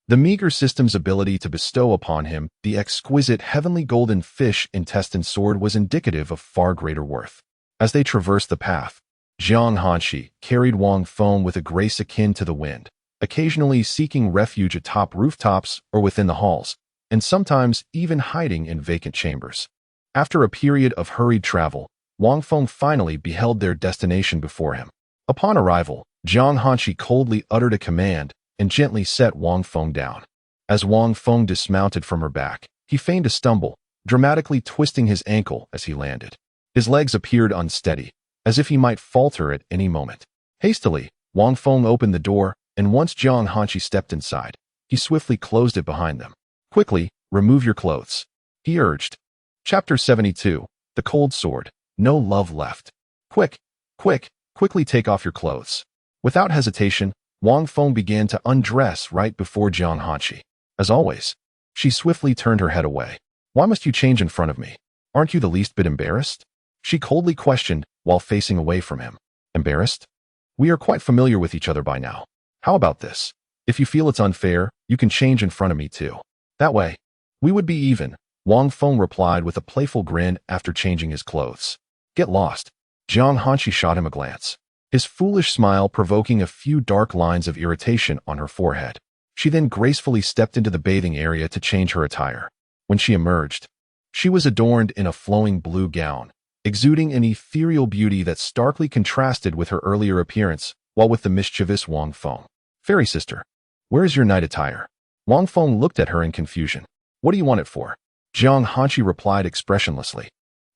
The meager system's ability to bestow upon him the exquisite heavenly golden fish intestine sword was indicative of far greater worth. As they traversed the path, Jiang Hanqi carried Wang Feng with a grace akin to the wind, occasionally seeking refuge atop rooftops or within the halls, and sometimes even hiding in vacant chambers. After a period of hurried travel, Wang Feng finally beheld their destination before him. Upon arrival, Jiang Hanqi coldly uttered a command and gently set Wang Feng down. As Wang Feng dismounted from her back, he feigned a stumble, dramatically twisting his ankle as he landed. His legs appeared unsteady, as if he might falter at any moment. Hastily, Wang Feng opened the door, and once Jiang Hanqi stepped inside, he swiftly closed it behind them. Quickly, remove your clothes," he urged. Chapter 72. The Cold Sword. No love left. Quick, quick, quickly take off your clothes. Without hesitation, Wang Feng began to undress right before Jiang Hanqi. As always, she swiftly turned her head away. "Why must you change in front of me? Aren't you the least bit embarrassed?" she coldly questioned while facing away from him. "Embarrassed? We are quite familiar with each other by now. How about this? If you feel it's unfair, you can change in front of me too. That way, we would be even," Wang Feng replied with a playful grin after changing his clothes. "Get lost." Jiang Hanqi shot him a glance, his foolish smile provoking a few dark lines of irritation on her forehead. She then gracefully stepped into the bathing area to change her attire. When she emerged, she was adorned in a flowing blue gown, exuding an ethereal beauty that starkly contrasted with her earlier appearance, while with the mischievous Wang Feng. "Fairy sister, where is your night attire?" Wang Feng looked at her in confusion. "What do you want it for?" Jiang Hanqi replied expressionlessly,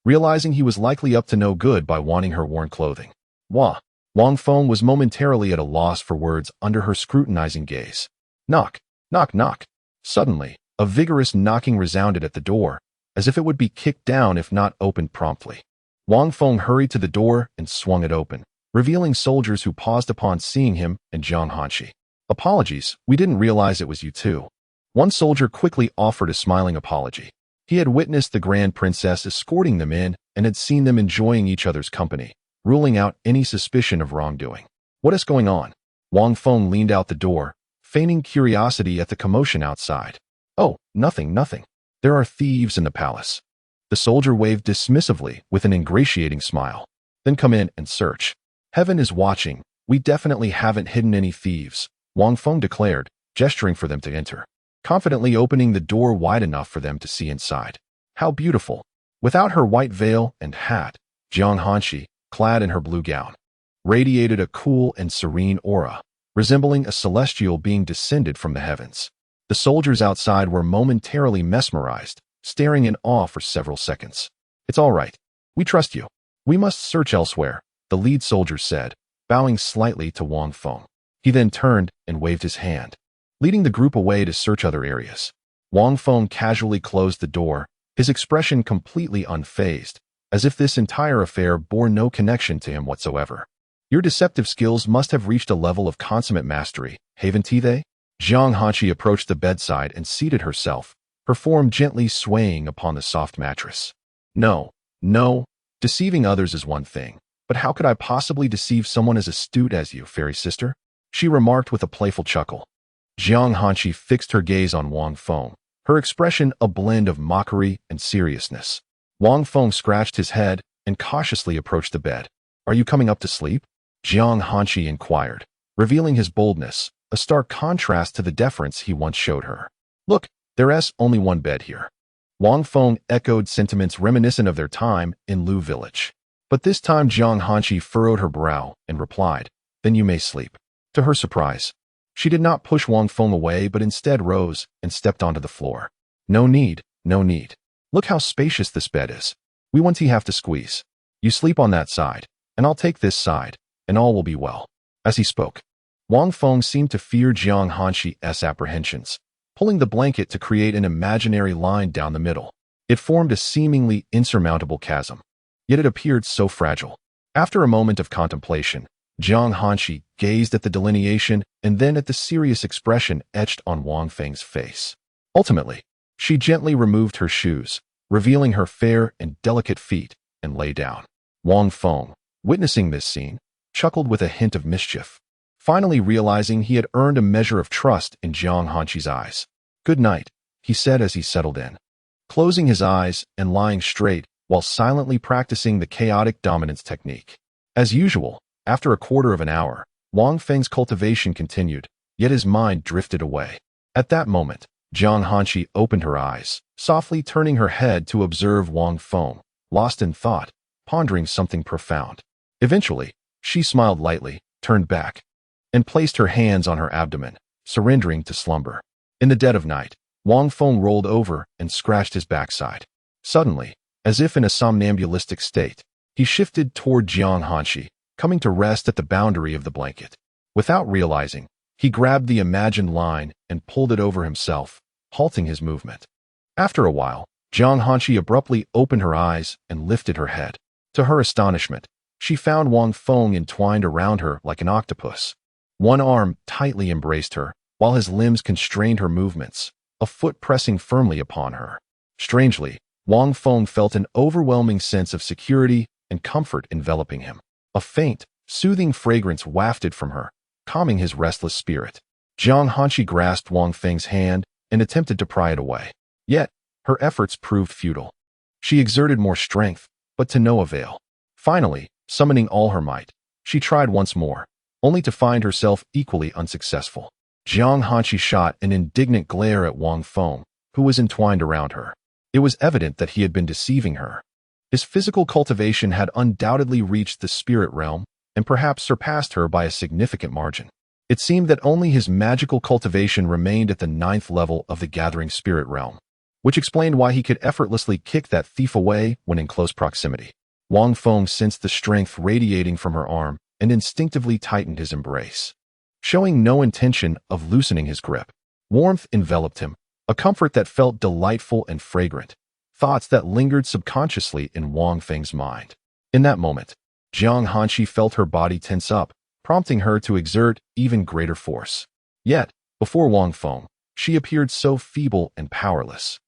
realizing he was likely up to no good by wanting her worn clothing. "Wah." Wang Feng was momentarily at a loss for words under her scrutinizing gaze. Knock, knock, knock. Suddenly, a vigorous knocking resounded at the door, as if it would be kicked down if not opened promptly. Wang Feng hurried to the door and swung it open, revealing soldiers who paused upon seeing him and Jiang Hanqi. "Apologies, we didn't realize it was you too." One soldier quickly offered a smiling apology. He had witnessed the Grand Princess escorting them in and had seen them enjoying each other's company, ruling out any suspicion of wrongdoing. "What is going on?" Wang Feng leaned out the door, feigning curiosity at the commotion outside. "Oh, nothing, nothing. There are thieves in the palace." The soldier waved dismissively with an ingratiating smile. "Then come in and search. Heaven is watching. We definitely haven't hidden any thieves," Wang Feng declared, gesturing for them to enter, confidently opening the door wide enough for them to see inside. How beautiful! Without her white veil and hat, Jiang Hanqi, clad in her blue gown, radiated a cool and serene aura, resembling a celestial being descended from the heavens. The soldiers outside were momentarily mesmerized, staring in awe for several seconds. "It's all right. We trust you. We must search elsewhere," the lead soldier said, bowing slightly to Wang Feng. He then turned and waved his hand, leading the group away to search other areas. Wang Feng casually closed the door, his expression completely unfazed, as if this entire affair bore no connection to him whatsoever. "Your deceptive skills must have reached a level of consummate mastery, haven't they?" Jiang Hanqi approached the bedside and seated herself, her form gently swaying upon the soft mattress. No, deceiving others is one thing, but how could I possibly deceive someone as astute as you, fairy sister?" she remarked with a playful chuckle. Jiang Hanqi fixed her gaze on Wang Feng, her expression a blend of mockery and seriousness. Wang Feng scratched his head and cautiously approached the bed. "Are you coming up to sleep?" Jiang Hanqi inquired, revealing his boldness, a stark contrast to the deference he once showed her. "Look, there's only one bed here." Wang Feng echoed sentiments reminiscent of their time in Lu village. But this time Jiang Hanqi furrowed her brow and replied, "Then you may sleep." To her surprise, she did not push Wang Feng away but instead rose and stepped onto the floor. No need. Look how spacious this bed is. We won't have to squeeze. You sleep on that side, and I'll take this side, and all will be well." As he spoke, Wang Feng seemed to fear Jiang Hanqi's apprehensions, pulling the blanket to create an imaginary line down the middle. It formed a seemingly insurmountable chasm, yet it appeared so fragile. After a moment of contemplation, Jiang Hanqi gazed at the delineation and then at the serious expression etched on Wang Feng's face. Ultimately, she gently removed her shoes, revealing her fair and delicate feet, and lay down. Wang Feng, witnessing this scene, chuckled with a hint of mischief, finally realizing he had earned a measure of trust in Jiang Hanqi's eyes. "Good night," he said as he settled in, closing his eyes and lying straight while silently practicing the chaotic dominance technique. As usual, after a quarter of an hour, Wang Feng's cultivation continued, yet his mind drifted away. At that moment, Jiang Hanqi opened her eyes, softly turning her head to observe Wang Feng, lost in thought, pondering something profound. Eventually, she smiled lightly, turned back, and placed her hands on her abdomen, surrendering to slumber. In the dead of night, Wang Feng rolled over and scratched his backside. Suddenly, as if in a somnambulistic state, he shifted toward Jiang Hanqi, coming to rest at the boundary of the blanket. Without realizing, he grabbed the imagined line and pulled it over himself, halting his movement. After a while, Jiang Hanqi abruptly opened her eyes and lifted her head. To her astonishment, she found Wang Feng entwined around her like an octopus. One arm tightly embraced her, while his limbs constrained her movements, a foot pressing firmly upon her. Strangely, Wang Feng felt an overwhelming sense of security and comfort enveloping him. A faint, soothing fragrance wafted from her, calming his restless spirit. Jiang Hanqi grasped Wang Feng's hand and attempted to pry it away. Yet, her efforts proved futile. She exerted more strength, but to no avail. Finally, summoning all her might, she tried once more, only to find herself equally unsuccessful. Jiang Hanqi shot an indignant glare at Wang Feng, who was entwined around her. It was evident that he had been deceiving her. His physical cultivation had undoubtedly reached the spirit realm and perhaps surpassed her by a significant margin. It seemed that only his magical cultivation remained at the 9th level of the gathering spirit realm, which explained why he could effortlessly kick that thief away when in close proximity. Wang Feng sensed the strength radiating from her arm and instinctively tightened his embrace. Showing no intention of loosening his grip, warmth enveloped him, a comfort that felt delightful and fragrant, thoughts that lingered subconsciously in Wang Feng's mind. In that moment, Jiang Hanqi felt her body tense up, prompting her to exert even greater force. Yet, before Wang Feng, she appeared so feeble and powerless.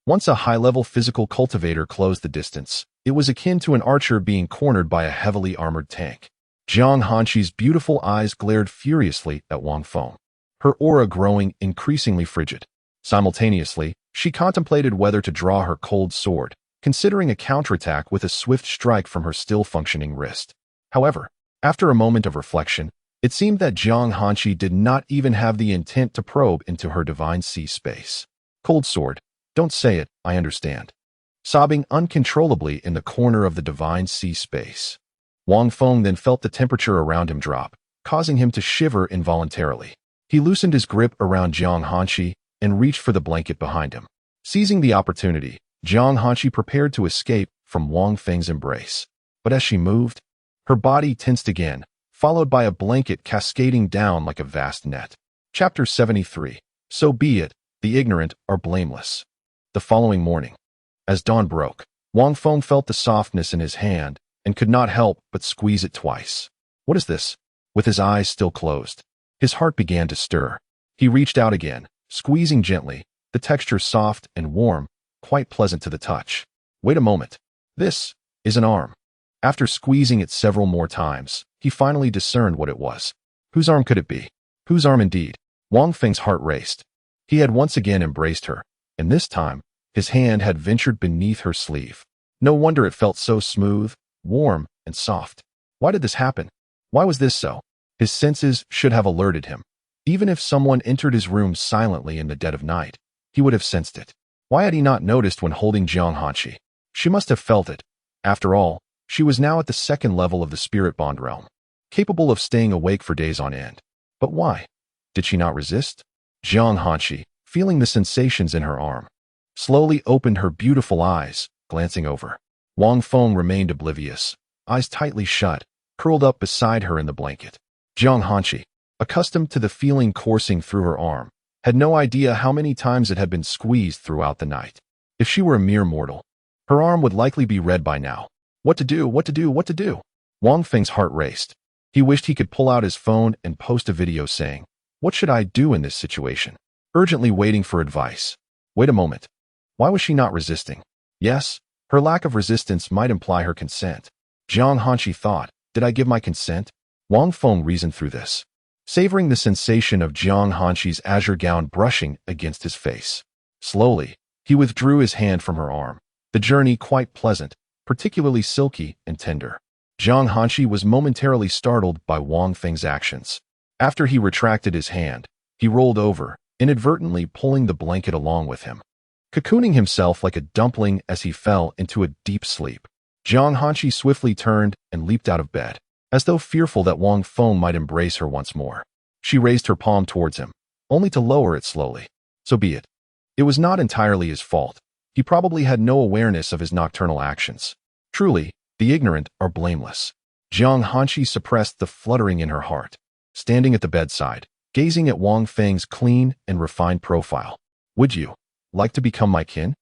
Once a high-level physical cultivator closed the distance, it was akin to an archer being cornered by a heavily armored tank. Jiang Hanqi's beautiful eyes glared furiously at Wang Feng, her aura growing increasingly frigid. Simultaneously, she contemplated whether to draw her cold sword, considering a counterattack with a swift strike from her still-functioning wrist. However, after a moment of reflection, it seemed that Jiang Hanqi did not even have the intent to probe into her divine sea space. Cold sword, don't say it, I understand. Sobbing uncontrollably in the corner of the divine sea space, Wang Feng then felt the temperature around him drop, causing him to shiver involuntarily. He loosened his grip around Jiang Hanqi and reached for the blanket behind him. Seizing the opportunity, Jiang Hanqi prepared to escape from Wang Feng's embrace. But as she moved, her body tensed again, followed by a blanket cascading down like a vast net. Chapter 73. So be it, the ignorant are blameless. The following morning, as dawn broke, Wang Feng felt the softness in his hand and could not help but squeeze it twice. What is this? With his eyes still closed, his heart began to stir. He reached out again, squeezing gently, the texture soft and warm, quite pleasant to the touch. Wait a moment. This is an arm. After squeezing it several more times, he finally discerned what it was. Whose arm could it be? Whose arm indeed? Wang Feng's heart raced. He had once again embraced her, and this time, his hand had ventured beneath her sleeve. No wonder it felt so smooth, warm, and soft. Why did this happen? Why was this so? His senses should have alerted him. Even if someone entered his room silently in the dead of night, he would have sensed it. Why had he not noticed when holding Jiang Hanqi? She must have felt it. After all, she was now at the 2nd level of the spirit bond realm, capable of staying awake for days on end. But why? Did she not resist? Jiang Hanqi, feeling the sensations in her arm, slowly opened her beautiful eyes, glancing over. Wang Feng remained oblivious, eyes tightly shut, curled up beside her in the blanket. Jiang Hanqi, accustomed to the feeling coursing through her arm, had no idea how many times it had been squeezed throughout the night. If she were a mere mortal, her arm would likely be red by now. What to do, what to do, what to do? Wang Feng's heart raced. He wished he could pull out his phone and post a video saying, "What should I do in this situation?" Urgently waiting for advice. Wait a moment. Why was she not resisting? Yes, her lack of resistance might imply her consent. Jiang Hanqi thought, did I give my consent? Wang Feng reasoned through this, savoring the sensation of Jiang Hanqi's azure gown brushing against his face. Slowly, he withdrew his hand from her arm, the journey quite pleasant, particularly silky and tender. Jiang Hanqi was momentarily startled by Wang Feng's actions. After he retracted his hand, he rolled over, inadvertently pulling the blanket along with him, cocooning himself like a dumpling as he fell into a deep sleep. Jiang Hanqi swiftly turned and leaped out of bed, as though fearful that Wang Feng might embrace her once more. She raised her palm towards him, only to lower it slowly. So be it. It was not entirely his fault. He probably had no awareness of his nocturnal actions. Truly, the ignorant are blameless. Jiang Hanqi suppressed the fluttering in her heart, standing at the bedside, gazing at Wang Feng's clean and refined profile. Would you like to become my kin?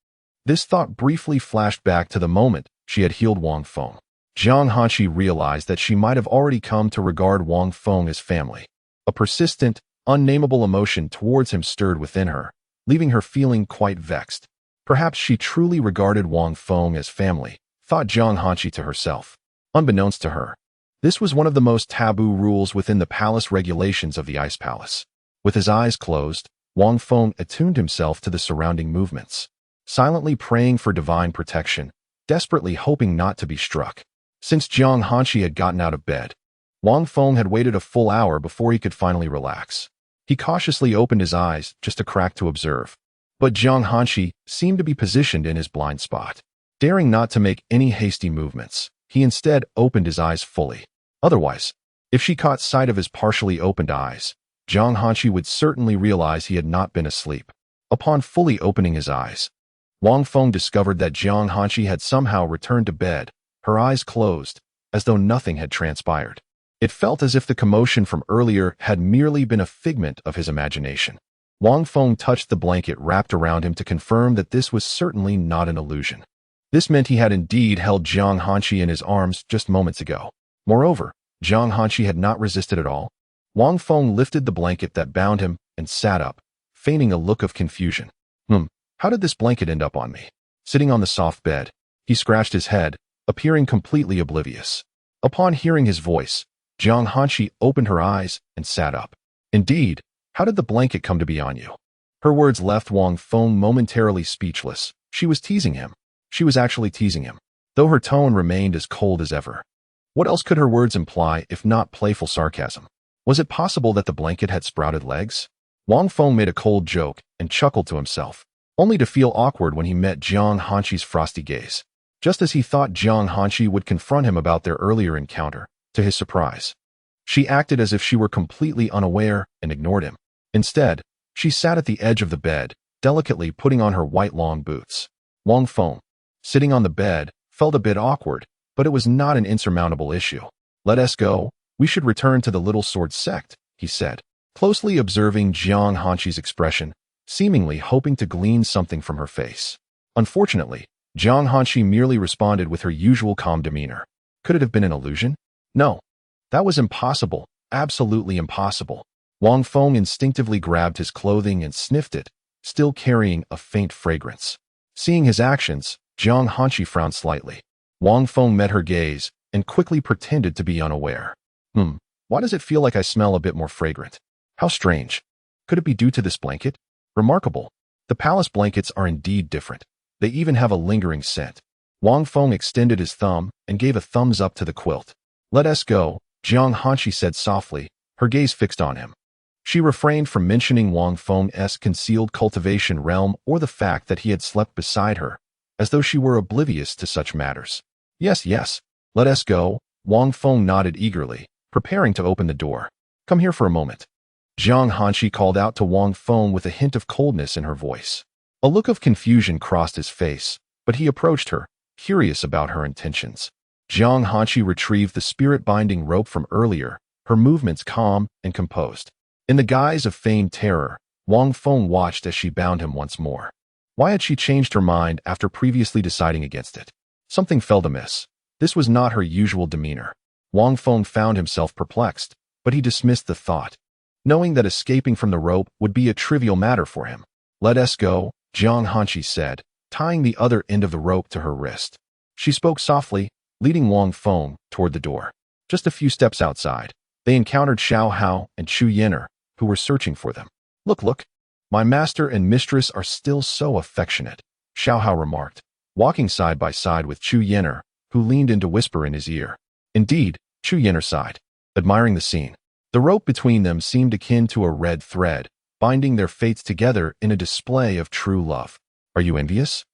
This thought briefly flashed back to the moment she had healed Wang Feng. Jiang Hanqi realized that she might have already come to regard Wang Feng as family. A persistent, unnameable emotion towards him stirred within her, leaving her feeling quite vexed. Perhaps she truly regarded Wang Feng as family, thought Jiang Hanqi to herself. Unbeknownst to her, this was one of the most taboo rules within the palace regulations of the Ice Palace. With his eyes closed, Wang Feng attuned himself to the surrounding movements, silently praying for divine protection, desperately hoping not to be struck. Since Jiang Hanqi had gotten out of bed, Wang Feng had waited a full hour before he could finally relax. He cautiously opened his eyes just a crack to observe. But Jiang Hanqi seemed to be positioned in his blind spot. Daring not to make any hasty movements, he instead opened his eyes fully. Otherwise, if she caught sight of his partially opened eyes, Jiang Hanqi would certainly realize he had not been asleep. Upon fully opening his eyes, Wang Feng discovered that Jiang Hanqi had somehow returned to bed, her eyes closed, as though nothing had transpired. It felt as if the commotion from earlier had merely been a figment of his imagination. Wang Feng touched the blanket wrapped around him to confirm that this was certainly not an illusion. This meant he had indeed held Jiang Hanqi in his arms just moments ago. Moreover, Jiang Hanqi had not resisted at all. Wang Feng lifted the blanket that bound him and sat up, feigning a look of confusion. How did this blanket end up on me? Sitting on the soft bed, he scratched his head, appearing completely oblivious. Upon hearing his voice, Jiang Hanqi opened her eyes and sat up. Indeed, how did the blanket come to be on you? Her words left Wang Feng momentarily speechless. She was teasing him. She was actually teasing him, though her tone remained as cold as ever. What else could her words imply if not playful sarcasm? Was it possible that the blanket had sprouted legs? Wang Feng made a cold joke and chuckled to himself, only to feel awkward when he met Jiang Hanqi's frosty gaze. Just as he thought Jiang Hanqi would confront him about their earlier encounter, to his surprise, she acted as if she were completely unaware and ignored him. Instead, she sat at the edge of the bed, delicately putting on her white long boots. Wang Feng, sitting on the bed, felt a bit awkward, but it was not an insurmountable issue. Let us go. We should return to the Little Sword sect, he said, closely observing Jiang Hanqi's expression, seemingly hoping to glean something from her face. Unfortunately, Jiang Hanqi merely responded with her usual calm demeanor. Could it have been an illusion? No. That was impossible, absolutely impossible. Wang Feng instinctively grabbed his clothing and sniffed it, still carrying a faint fragrance. Seeing his actions, Jiang Hanqi frowned slightly. Wang Feng met her gaze and quickly pretended to be unaware. Why does it feel like I smell a bit more fragrant? How strange. Could it be due to this blanket? Remarkable. The palace blankets are indeed different. They even have a lingering scent. Wang Feng extended his thumb and gave a thumbs up to the quilt. Let us go, Jiang Hanqi said softly, her gaze fixed on him. She refrained from mentioning Wang Feng's concealed cultivation realm or the fact that he had slept beside her, as though she were oblivious to such matters. Yes, let us go, Wang Feng nodded eagerly, preparing to open the door. Come here for a moment. Jiang Hanqi called out to Wang Feng with a hint of coldness in her voice. A look of confusion crossed his face, but he approached her, curious about her intentions. Jiang Hanqi retrieved the spirit-binding rope from earlier, her movements calm and composed. In the guise of feigned terror, Wang Feng watched as she bound him once more. Why had she changed her mind after previously deciding against it? Something felt amiss. This was not her usual demeanor. Wang Feng found himself perplexed, but he dismissed the thought, knowing that escaping from the rope would be a trivial matter for him. Let us go, Jiang Hanqi said, tying the other end of the rope to her wrist. She spoke softly, leading Wang Feng toward the door. Just a few steps outside, they encountered Xiao Hao and Chu Yener, who were searching for them. Look, my master and mistress are still so affectionate, Xiao Hao remarked, walking side by side with Chu Yener, who leaned in to whisper in his ear. Indeed, Chu Yener sighed, admiring the scene. The rope between them seemed akin to a red thread, binding their fates together in a display of true love. Are you envious?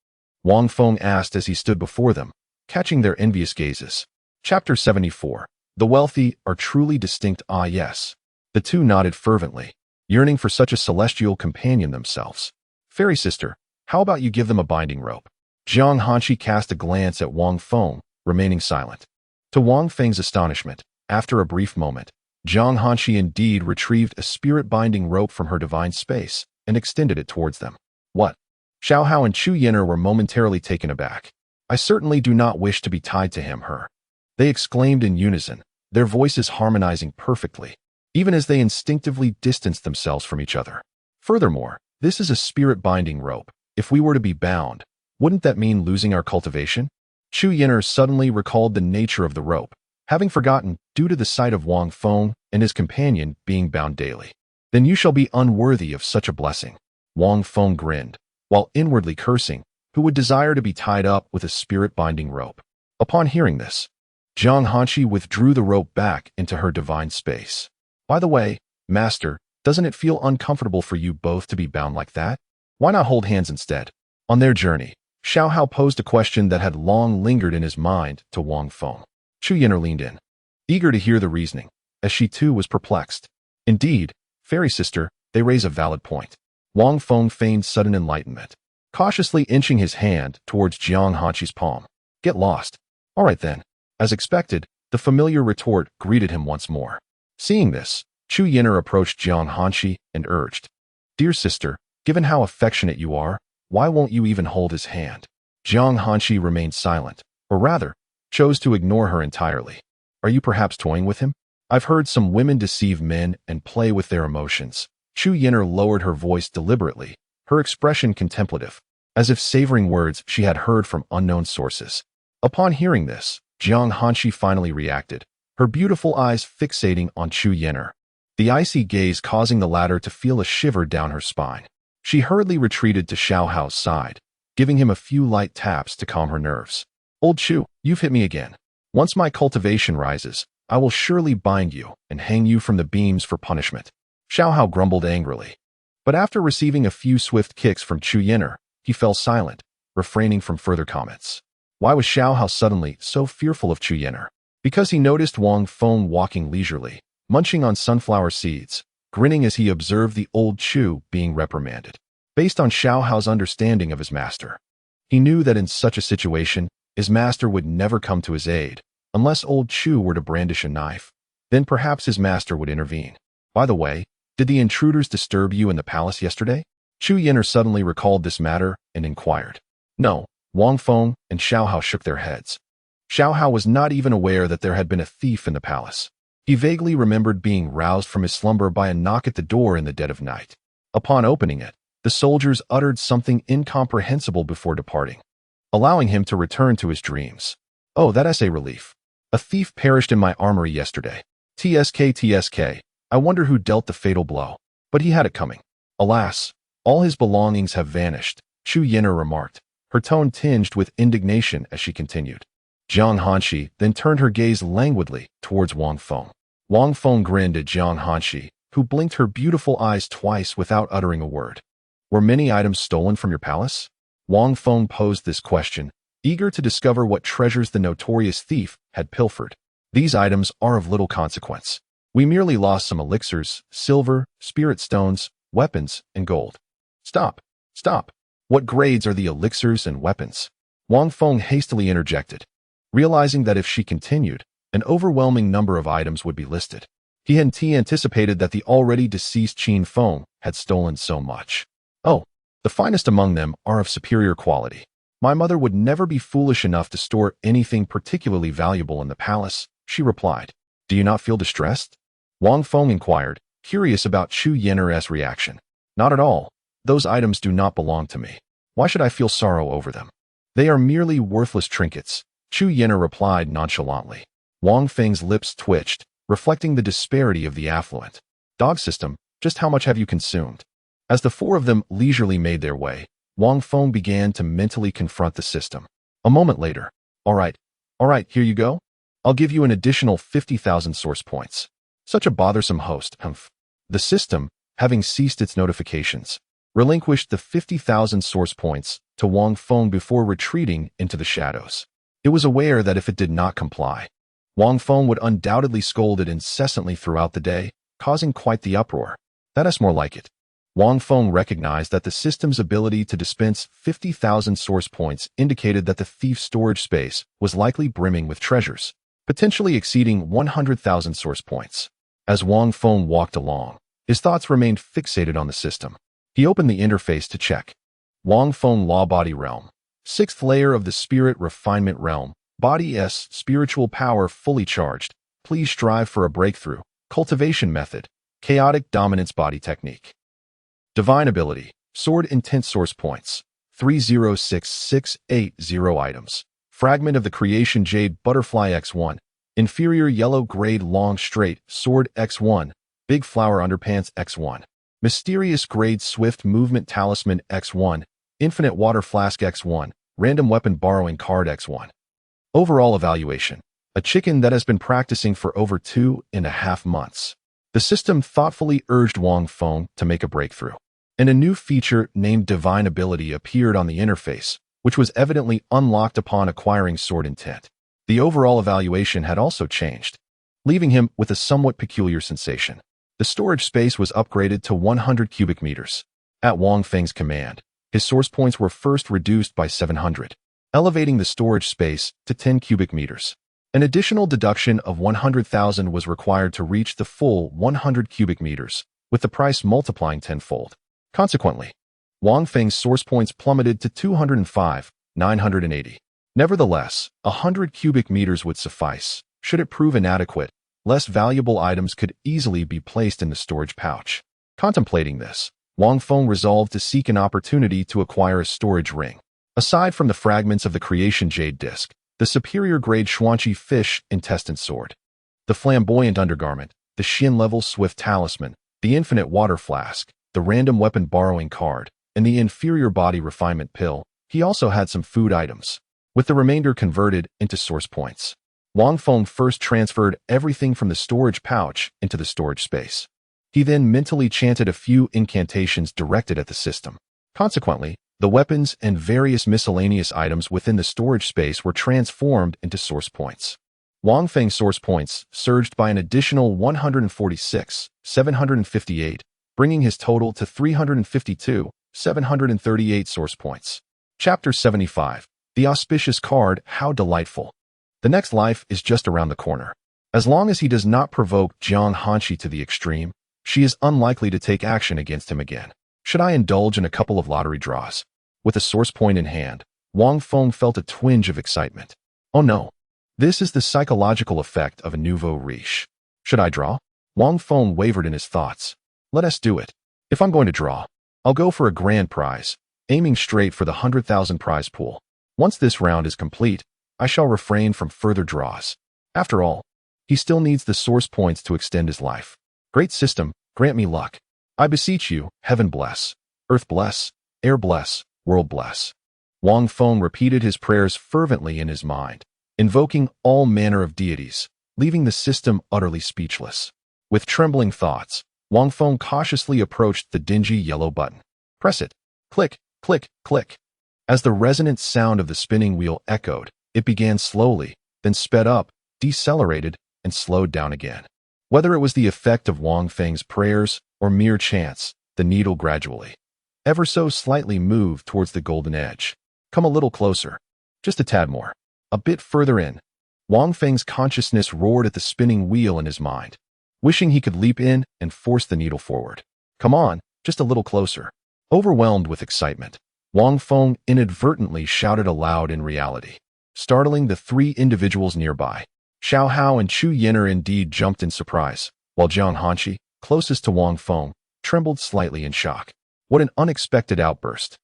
Wang Feng asked as he stood before them, catching their envious gazes. Chapter 74. The wealthy are truly distinct. Ah yes. The two nodded fervently, yearning for such a celestial companion themselves. Fairy sister, how about you give them a binding rope? Jiang Hanqi cast a glance at Wang Feng, remaining silent. To Wang Feng's astonishment, after a brief moment, Jiang Hanqi indeed retrieved a spirit-binding rope from her divine space and extended it towards them. What? Xiao Hao and Chu Yin'er were momentarily taken aback. I certainly do not wish to be tied to him, her. They exclaimed in unison, their voices harmonizing perfectly, even as they instinctively distanced themselves from each other. Furthermore, this is a spirit-binding rope. If we were to be bound, wouldn't that mean losing our cultivation? Chu Yin'er suddenly recalled the nature of the rope, having forgotten due to the sight of Wang Feng and his companion being bound daily. Then you shall be unworthy of such a blessing. Wang Feng grinned, while inwardly cursing, who would desire to be tied up with a spirit-binding rope. Upon hearing this, Jiang Hanshi withdrew the rope back into her divine space. By the way, Master, doesn't it feel uncomfortable for you both to be bound like that? Why not hold hands instead? On their journey, Xiao Hao posed a question that had long lingered in his mind to Wang Feng. Chu Yin'er leaned in, eager to hear the reasoning, as she too was perplexed. Indeed, fairy sister, they raise a valid point. Wang Feng feigned sudden enlightenment, cautiously inching his hand towards Jiang Hanshi's palm. Get lost. All right then. As expected, the familiar retort greeted him once more. Seeing this, Chu Yin'er approached Jiang Hanshi and urged, Dear sister, given how affectionate you are, why won't you even hold his hand? Jiang Hanshi remained silent, or rather, chose to ignore her entirely. Are you perhaps toying with him? I've heard some women deceive men and play with their emotions. Chu Yin'er lowered her voice deliberately, her expression contemplative, as if savoring words she had heard from unknown sources. Upon hearing this, Jiang Hanshi finally reacted, her beautiful eyes fixating on Chu Yin'er, the icy gaze causing the latter to feel a shiver down her spine. She hurriedly retreated to Xiao Hao's side, giving him a few light taps to calm her nerves. Old Chu, you've hit me again. Once my cultivation rises, I will surely bind you and hang you from the beams for punishment. Xiao Hao grumbled angrily. But after receiving a few swift kicks from Chu Yin'er, he fell silent, refraining from further comments. Why was Xiao Hao suddenly so fearful of Chu Yin'er? Because he noticed Wang Feng walking leisurely, munching on sunflower seeds, grinning as he observed the old Chu being reprimanded. Based on Xiao Hao's understanding of his master, he knew that in such a situation, his master would never come to his aid, unless old Chu were to brandish a knife. Then perhaps his master would intervene. By the way, did the intruders disturb you in the palace yesterday? Chu Yin'er suddenly recalled this matter and inquired. No, Wang Feng and Xiao Hao shook their heads. Xiao Hao was not even aware that there had been a thief in the palace. He vaguely remembered being roused from his slumber by a knock at the door in the dead of night. Upon opening it, the soldiers uttered something incomprehensible before departing, allowing him to return to his dreams. Oh, that's a relief. A thief perished in my armory yesterday. TSK. I wonder who dealt the fatal blow. But he had it coming. Alas, all his belongings have vanished, Chu Yin'er remarked, her tone tinged with indignation as she continued. Jiang Hanshi then turned her gaze languidly towards Wang Feng. Wang Feng grinned at Jiang Hanshi, who blinked her beautiful eyes twice without uttering a word. Were many items stolen from your palace? Wang Feng posed this question, eager to discover what treasures the notorious thief had pilfered. These items are of little consequence. We merely lost some elixirs, silver, spirit stones, weapons, and gold. Stop. What grades are the elixirs and weapons? Wang Feng hastily interjected, realizing that if she continued, an overwhelming number of items would be listed. He had anticipated that the already deceased Qin Feng had stolen so much. Oh, the finest among them are of superior quality. My mother would never be foolish enough to store anything particularly valuable in the palace, she replied. Do you not feel distressed? Wang Feng inquired, curious about Chu Yin'er's reaction. Not at all. Those items do not belong to me. Why should I feel sorrow over them? They are merely worthless trinkets, Chu Yin'er replied nonchalantly. Wang Feng's lips twitched, reflecting the disparity of the affluent. Dog system, just how much have you consumed? As the four of them leisurely made their way, Wang Feng began to mentally confront the system. A moment later, All right, here you go. I'll give you an additional 50,000 source points. Such a bothersome host, humph. The system, having ceased its notifications, relinquished the 50,000 source points to Wang Feng before retreating into the shadows. It was aware that if it did not comply, Wang Feng would undoubtedly scold it incessantly throughout the day, causing quite the uproar. That's more like it. Wang Feng recognized that the system's ability to dispense 50,000 source points indicated that the thief's storage space was likely brimming with treasures, potentially exceeding 100,000 source points. As Wang Feng walked along, his thoughts remained fixated on the system. He opened the interface to check. Wang Feng Law Body Realm. Sixth layer of the Spirit Refinement Realm. Body S. Spiritual power fully charged. Please strive for a breakthrough. Cultivation method. Chaotic dominance body technique. Divine ability. Sword intent source points. 306680 items. Fragment of the creation jade butterfly X1. Inferior yellow grade long straight sword X1. Big flower underpants X1. Mysterious grade swift movement talisman X1. Infinite water flask X1. Random weapon borrowing card X1. Overall evaluation. A chicken that has been practicing for over 2.5 months. The system thoughtfully urged Wang Feng to make a breakthrough, and a new feature named Divine Ability appeared on the interface, which was evidently unlocked upon acquiring Sword Intent. The overall evaluation had also changed, leaving him with a somewhat peculiar sensation. The storage space was upgraded to 100 cubic meters. At Wang Feng's command, his source points were first reduced by 700, elevating the storage space to 10 cubic meters. An additional deduction of 100,000 was required to reach the full 100 cubic meters, with the price multiplying tenfold. Consequently, Wang Feng's source points plummeted to 205,980. Nevertheless, 100 cubic meters would suffice. Should it prove inadequate, less valuable items could easily be placed in the storage pouch. Contemplating this, Wang Feng resolved to seek an opportunity to acquire a storage ring. Aside from the fragments of the creation jade disc, the superior-grade Xuanqi fish intestine sword, the flamboyant undergarment, the Xin-level swift talisman, the infinite water flask, the random weapon borrowing card, and the inferior body refinement pill, he also had some food items, with the remainder converted into source points. Wang Feng first transferred everything from the storage pouch into the storage space. He then mentally chanted a few incantations directed at the system. Consequently, the weapons and various miscellaneous items within the storage space were transformed into source points. Wang Feng's source points surged by an additional 146,758, bringing his total to 352,738 source points. Chapter 75. The Auspicious Card. How delightful. The next life is just around the corner. As long as he does not provoke Jiang Hanshi to the extreme, she is unlikely to take action against him again. Should I indulge in a couple of lottery draws? With a source point in hand, Wang Feng felt a twinge of excitement. Oh no, this is the psychological effect of a nouveau riche. Should I draw? Wang Feng wavered in his thoughts. Let us do it. If I'm going to draw, I'll go for a grand prize, aiming straight for the 100,000 prize pool. Once this round is complete, I shall refrain from further draws. After all, he still needs the source points to extend his life. Great system, grant me luck. I beseech you, heaven bless, earth bless, air bless, world bless. Wang Feng repeated his prayers fervently in his mind, invoking all manner of deities, leaving the system utterly speechless. With trembling thoughts, Wang Feng cautiously approached the dingy yellow button. Press it. Click, click, click. As the resonant sound of the spinning wheel echoed, it began slowly, then sped up, decelerated, and slowed down again. Whether it was the effect of Wang Feng's prayers or mere chance, the needle gradually, ever so slightly moved towards the golden edge. Come a little closer. Just a tad more. A bit further in. Wang Feng's consciousness roared at the spinning wheel in his mind, wishing he could leap in and force the needle forward. Come on, just a little closer. Overwhelmed with excitement, Wang Feng inadvertently shouted aloud in reality, startling the three individuals nearby. Xiao Hao and Chu Yin'er indeed jumped in surprise, while Jiang Hanshi, closest to Wang Feng, trembled slightly in shock. What an unexpected outburst.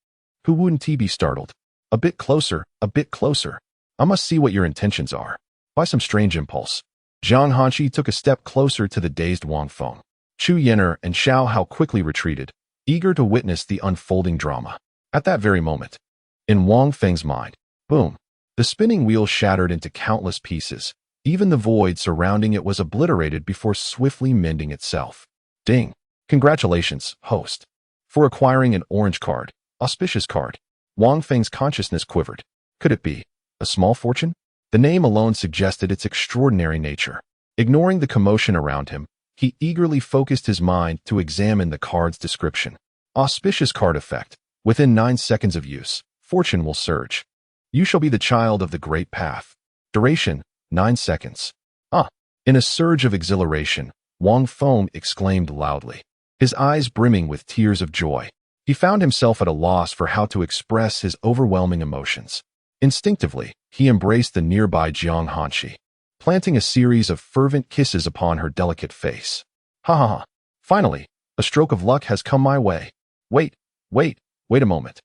Who wouldn't he be startled? A bit closer, a bit closer. I must see what your intentions are. By some strange impulse, Jiang Hanshi took a step closer to the dazed Wang Feng. Chu Yin'er and Xiao Hao quickly retreated, eager to witness the unfolding drama. At that very moment, in Wang Feng's mind, boom, the spinning wheel shattered into countless pieces. Even the void surrounding it was obliterated before swiftly mending itself. Ding! Congratulations, host, for acquiring an orange card, auspicious card. Wang Feng's consciousness quivered. Could it be a small fortune? The name alone suggested its extraordinary nature. Ignoring the commotion around him, he eagerly focused his mind to examine the card's description. Auspicious card effect. Within 9 seconds of use, fortune will surge. You shall be the child of the great path. Duration, 9 seconds. In a surge of exhilaration, Wang Feng exclaimed loudly, his eyes brimming with tears of joy. He found himself at a loss for how to express his overwhelming emotions. Instinctively, he embraced the nearby Jiang Hanshi, planting a series of fervent kisses upon her delicate face. Ha ha ha. Finally, a stroke of luck has come my way. Wait a moment.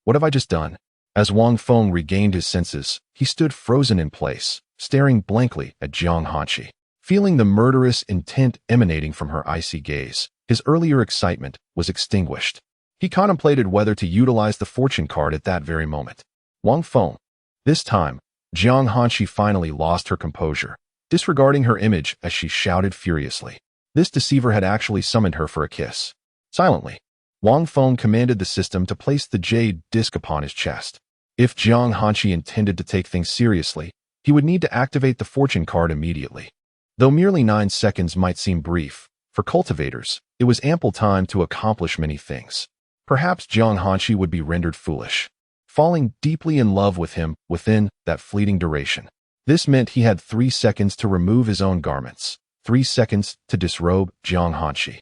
What have I just done? As Wang Feng regained his senses, he stood frozen in place, staring blankly at Jiang Hanshi. Feeling the murderous intent emanating from her icy gaze, his earlier excitement was extinguished. He contemplated whether to utilize the fortune card at that very moment. Wang Feng. This time, Jiang Hanshi finally lost her composure, disregarding her image as she shouted furiously. This deceiver had actually summoned her for a kiss. Silently, Wang Feng commanded the system to place the jade disc upon his chest. If Jiang Hanshi intended to take things seriously, he would need to activate the fortune card immediately. Though merely 9 seconds might seem brief, for cultivators, it was ample time to accomplish many things. Perhaps Jiang Hanshi would be rendered foolish, falling deeply in love with him within that fleeting duration. This meant he had 3 seconds to remove his own garments, 3 seconds to disrobe Jiang Hanshi,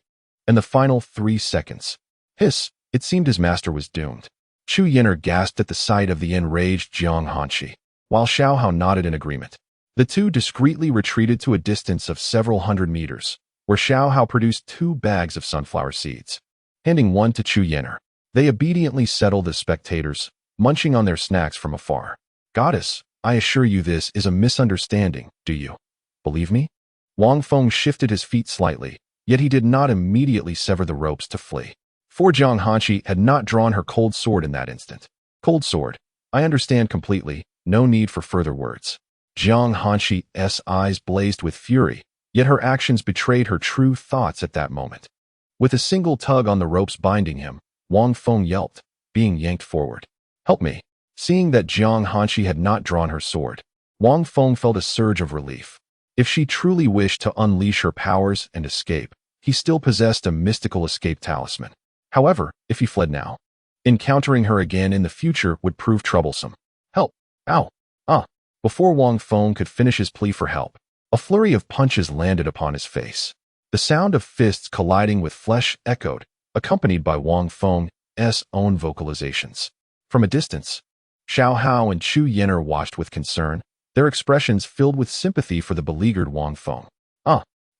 and the final 3 seconds. It seemed his master was doomed. Chu Yen'er gasped at the sight of the enraged Jiang Hanshi, while Xiao Hao nodded in agreement. The two discreetly retreated to a distance of several hundred meters, where Xiao Hao produced 2 bags of sunflower seeds. Handing one to Chu Yen'er, they obediently settled as spectators, munching on their snacks from afar. Goddess, I assure you this is a misunderstanding, do you believe me? Wang Feng shifted his feet slightly, yet he did not immediately sever the ropes to flee. For Jiang Hanshi had not drawn her cold sword in that instant. Cold sword. I understand completely, no need for further words. Jiang Hanshi's eyes blazed with fury, yet her actions betrayed her true thoughts at that moment. With a single tug on the ropes binding him, Wang Feng yelped, being yanked forward. Help me. Seeing that Jiang Hanshi had not drawn her sword, Wang Feng felt a surge of relief. If she truly wished to unleash her powers and escape, he still possessed a mystical escape talisman. However, if he fled now, encountering her again in the future would prove troublesome. Help! Ow! Before Wang Feng could finish his plea for help, a flurry of punches landed upon his face. The sound of fists colliding with flesh echoed, accompanied by Wang Feng's own vocalizations. From a distance, Xiao Hao and Chu Yen'er watched with concern, their expressions filled with sympathy for the beleaguered Wang Feng.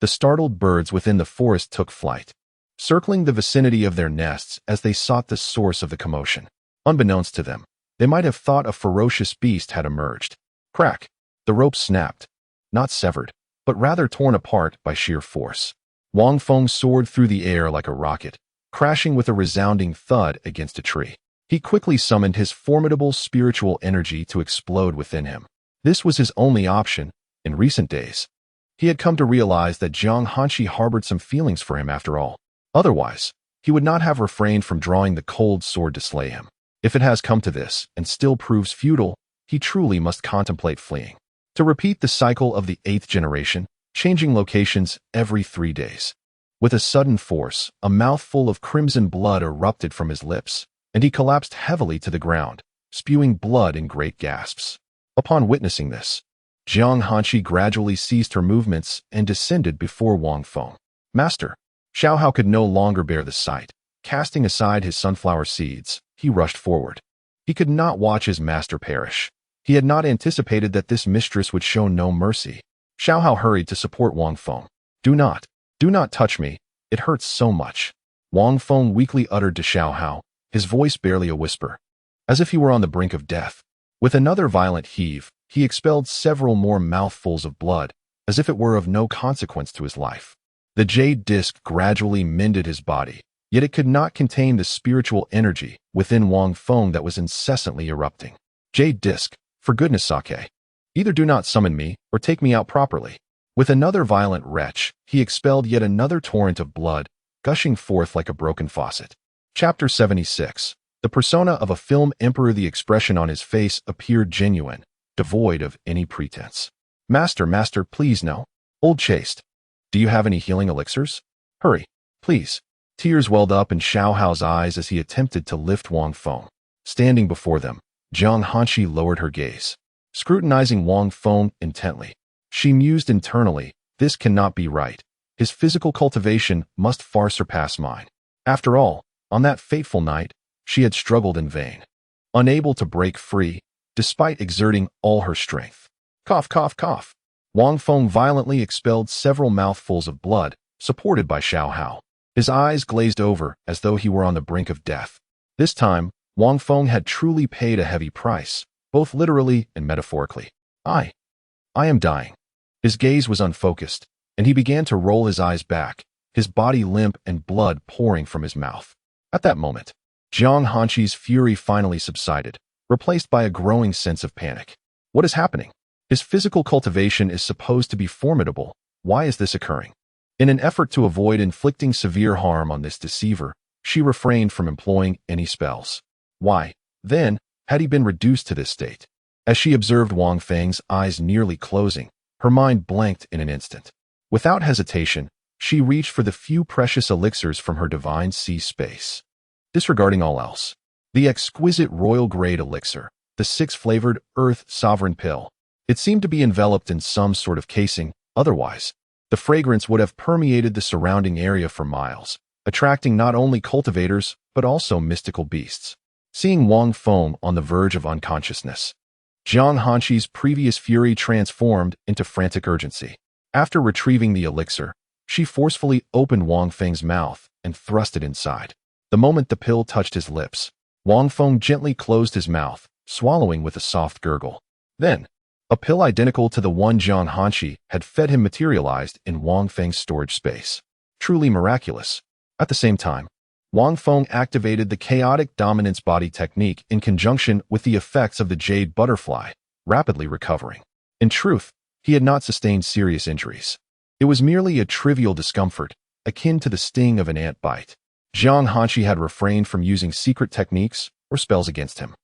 The startled birds within the forest took flight, circling the vicinity of their nests as they sought the source of the commotion. Unbeknownst to them, they might have thought a ferocious beast had emerged. Crack! The rope snapped, not severed, but rather torn apart by sheer force. Wang Feng soared through the air like a rocket, crashing with a resounding thud against a tree. He quickly summoned his formidable spiritual energy to explode within him. This was his only option in recent days. He had come to realize that Jiang Hanshi harbored some feelings for him after all. Otherwise, he would not have refrained from drawing the cold sword to slay him. If it has come to this and still proves futile, he truly must contemplate fleeing. To repeat the cycle of the 8th generation, changing locations every 3 days. With a sudden force, a mouthful of crimson blood erupted from his lips, and he collapsed heavily to the ground, spewing blood in great gasps. Upon witnessing this, Jiang Hanshi gradually ceased her movements and descended before Wang Feng. Master, Xiao Hao could no longer bear the sight. Casting aside his sunflower seeds, he rushed forward. He could not watch his master perish. He had not anticipated that this mistress would show no mercy. Xiao Hao hurried to support Wang Feng. Do not touch me. It hurts so much. Wang Feng weakly uttered to Xiao Hao, his voice barely a whisper, as if he were on the brink of death. With another violent heave, he expelled several more mouthfuls of blood, as if it were of no consequence to his life. The jade disc gradually mended his body, yet it could not contain the spiritual energy within Wang Feng that was incessantly erupting. Jade disc, for goodness sake, either do not summon me or take me out properly. With another violent retch, he expelled yet another torrent of blood, gushing forth like a broken faucet. Chapter 76. The persona of a film emperor. The expression on his face appeared genuine, devoid of any pretense. Master, please no. Old chaste. Do you have any healing elixirs? Hurry, please. Tears welled up in Xiao Hao's eyes as he attempted to lift Wang Feng. Standing before them, Jiang Hanshi lowered her gaze, scrutinizing Wang Feng intently. She mused internally, this cannot be right. His physical cultivation must far surpass mine. After all, On that fateful night, she had struggled in vain, unable to break free, despite exerting all her strength. Cough, cough, cough. Wang Feng violently expelled several mouthfuls of blood, supported by Xiao Hao. His eyes glazed over as though he were on the brink of death. This time, Wang Feng had truly paid a heavy price, both literally and metaphorically. I am dying. His gaze was unfocused, and he began to roll his eyes back, his body limp and blood pouring from his mouth. At that moment, Jiang Hanqi's fury finally subsided, replaced by a growing sense of panic. What is happening? His physical cultivation is supposed to be formidable. Why is this occurring? In an effort to avoid inflicting severe harm on this deceiver, she refrained from employing any spells. Why, then, had he been reduced to this state? As she observed Wang Feng's eyes nearly closing, her mind blanked in an instant. Without hesitation, she reached for the few precious elixirs from her divine sea space. Disregarding all else, the exquisite royal-grade elixir, the 6-flavored Earth Sovereign Pill. It seemed to be enveloped in some sort of casing, otherwise, the fragrance would have permeated the surrounding area for miles, attracting not only cultivators, but also mystical beasts. Seeing Wang Feng on the verge of unconsciousness, Jiang Hanqi's previous fury transformed into frantic urgency. After retrieving the elixir, she forcefully opened Wang Feng's mouth and thrust it inside. The moment the pill touched his lips, Wang Feng gently closed his mouth, swallowing with a soft gurgle. Then, a pill identical to the one Jiang Hanqi had fed him materialized in Wang Feng's storage space. Truly miraculous. At the same time, Wang Feng activated the chaotic dominance body technique in conjunction with the effects of the jade butterfly, rapidly recovering. In truth, he had not sustained serious injuries. It was merely a trivial discomfort, akin to the sting of an ant bite. Jiang Hanqi had refrained from using secret techniques or spells against him,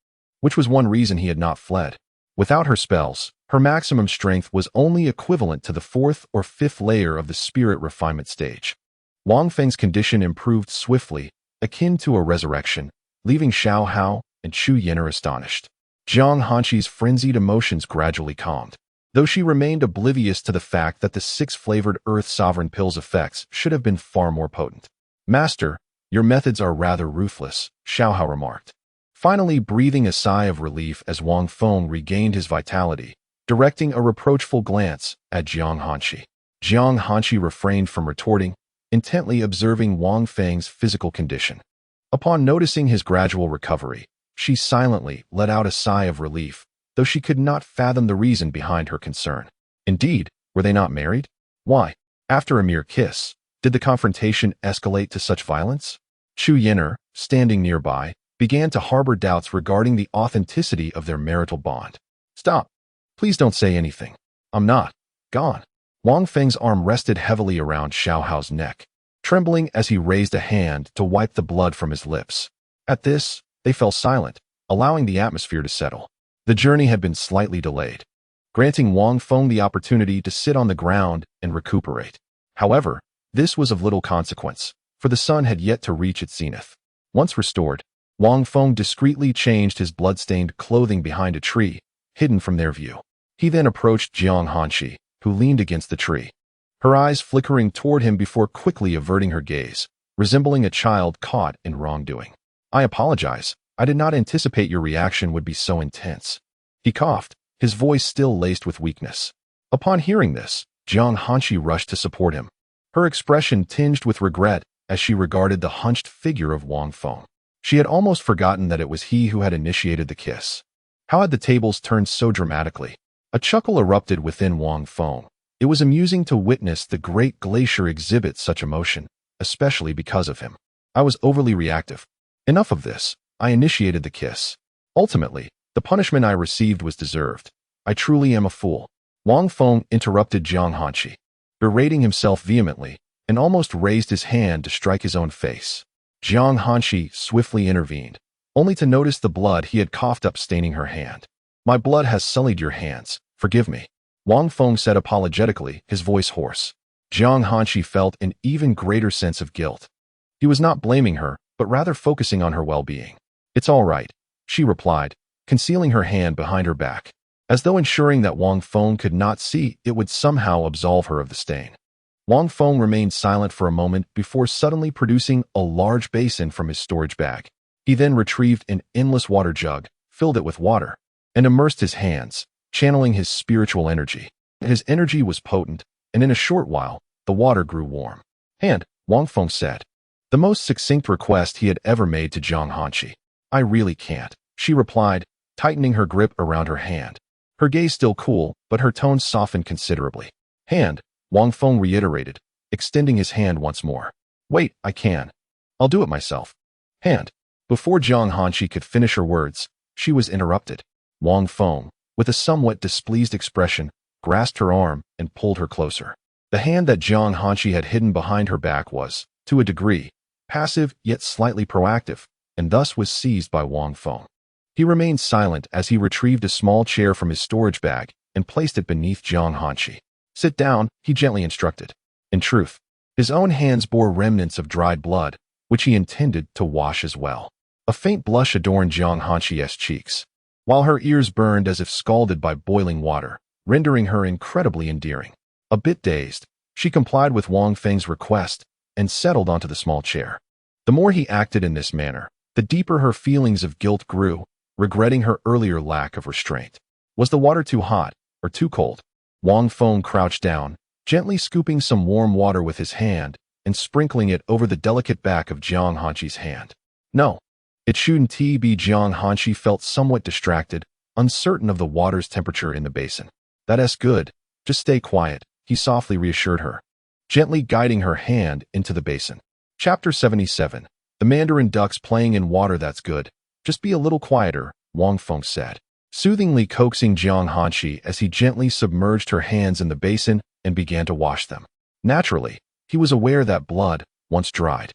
which was one reason he had not fled. Without her spells, her maximum strength was only equivalent to the 4th or 5th layer of the spirit refinement stage. Wang Feng's condition improved swiftly, akin to a resurrection, leaving Xiao Hao and Chu Yin'er astonished. Jiang Hanqi's frenzied emotions gradually calmed, though she remained oblivious to the fact that the 6-flavored Earth Sovereign Pill's effects should have been far more potent. Master, your methods are rather ruthless, Xiao Hao remarked, finally breathing a sigh of relief as Wang Feng regained his vitality, directing a reproachful glance at Jiang Hanqi. Jiang Hanqi refrained from retorting, intently observing Wang Feng's physical condition. Upon noticing his gradual recovery, she silently let out a sigh of relief, though she could not fathom the reason behind her concern. Indeed, were they not married? Why, after a mere kiss, did the confrontation escalate to such violence? Chu Yin'er, standing nearby, began to harbor doubts regarding the authenticity of their marital bond. Stop. Please don't say anything. I'm not gone. Wang Feng's arm rested heavily around Xiao Hao's neck, trembling as he raised a hand to wipe the blood from his lips. At this, they fell silent, allowing the atmosphere to settle. The journey had been slightly delayed, granting Wang Feng the opportunity to sit on the ground and recuperate. However, this was of little consequence, for the sun had yet to reach its zenith. Once restored, Wang Feng discreetly changed his blood-stained clothing behind a tree, hidden from their view. He then approached Jiang Hanqi, who leaned against the tree, her eyes flickering toward him before quickly averting her gaze, resembling a child caught in wrongdoing. I apologize. I did not anticipate your reaction would be so intense. He coughed, his voice still laced with weakness. Upon hearing this, Jiang Hanqi rushed to support him, her expression tinged with regret as she regarded the hunched figure of Wang Feng. She had almost forgotten that it was he who had initiated the kiss. How had the tables turned so dramatically? A chuckle erupted within Wang Feng. It was amusing to witness the great glacier exhibit such emotion, especially because of him. I was overly reactive. Enough of this. I initiated the kiss. Ultimately, the punishment I received was deserved. I truly am a fool. Wang Feng interrupted Jiang Hanqi, berating himself vehemently, and almost raised his hand to strike his own face. Jiang Hanqi swiftly intervened, only to notice the blood he had coughed up staining her hand. My blood has sullied your hands. Forgive me. Wang Feng said apologetically, his voice hoarse. Jiang Hanqi felt an even greater sense of guilt. He was not blaming her, but rather focusing on her well-being. It's all right, she replied, concealing her hand behind her back, as though ensuring that Wang Feng could not see it would somehow absolve her of the stain. Wang Feng remained silent for a moment before suddenly producing a large basin from his storage bag. He then retrieved an endless water jug, filled it with water, and immersed his hands, channeling his spiritual energy. His energy was potent, and in a short while, the water grew warm. "Hand," Wang Feng said, the most succinct request he had ever made to Jiang Hanqi. "I really can't," she replied, tightening her grip around her hand. Her gaze still cool, but her tone softened considerably. "Hand," Wang Feng reiterated, extending his hand once more. "Wait, I can. I'll do it myself." "Hand." Before Jiang Hanqi could finish her words, she was interrupted. Wang Feng, with a somewhat displeased expression, grasped her arm and pulled her closer. The hand that Jiang Hanqi had hidden behind her back was, to a degree, passive yet slightly proactive, and thus was seized by Wang Feng. He remained silent as he retrieved a small chair from his storage bag and placed it beneath Jiang Hanqi. "Sit down," he gently instructed. In truth, his own hands bore remnants of dried blood, which he intended to wash as well. A faint blush adorned Jiang Hanqi's cheeks, while her ears burned as if scalded by boiling water, rendering her incredibly endearing. A bit dazed, she complied with Wang Feng's request and settled onto the small chair. The more he acted in this manner, the deeper her feelings of guilt grew, regretting her earlier lack of restraint. Was the water too hot or too cold? Wang Feng crouched down, gently scooping some warm water with his hand and sprinkling it over the delicate back of Jiang Hanqi's hand. "No, it shouldn't be." Jiang Hanqi felt somewhat distracted, uncertain of the water's temperature in the basin. "That's good. Just stay quiet," he softly reassured her, gently guiding her hand into the basin. Chapter 77. The Mandarin ducks playing in water. "That's good. Just be a little quieter," Wang Feng said, soothingly coaxing Jiang Hanqi as he gently submerged her hands in the basin and began to wash them. Naturally, he was aware that blood, once dried,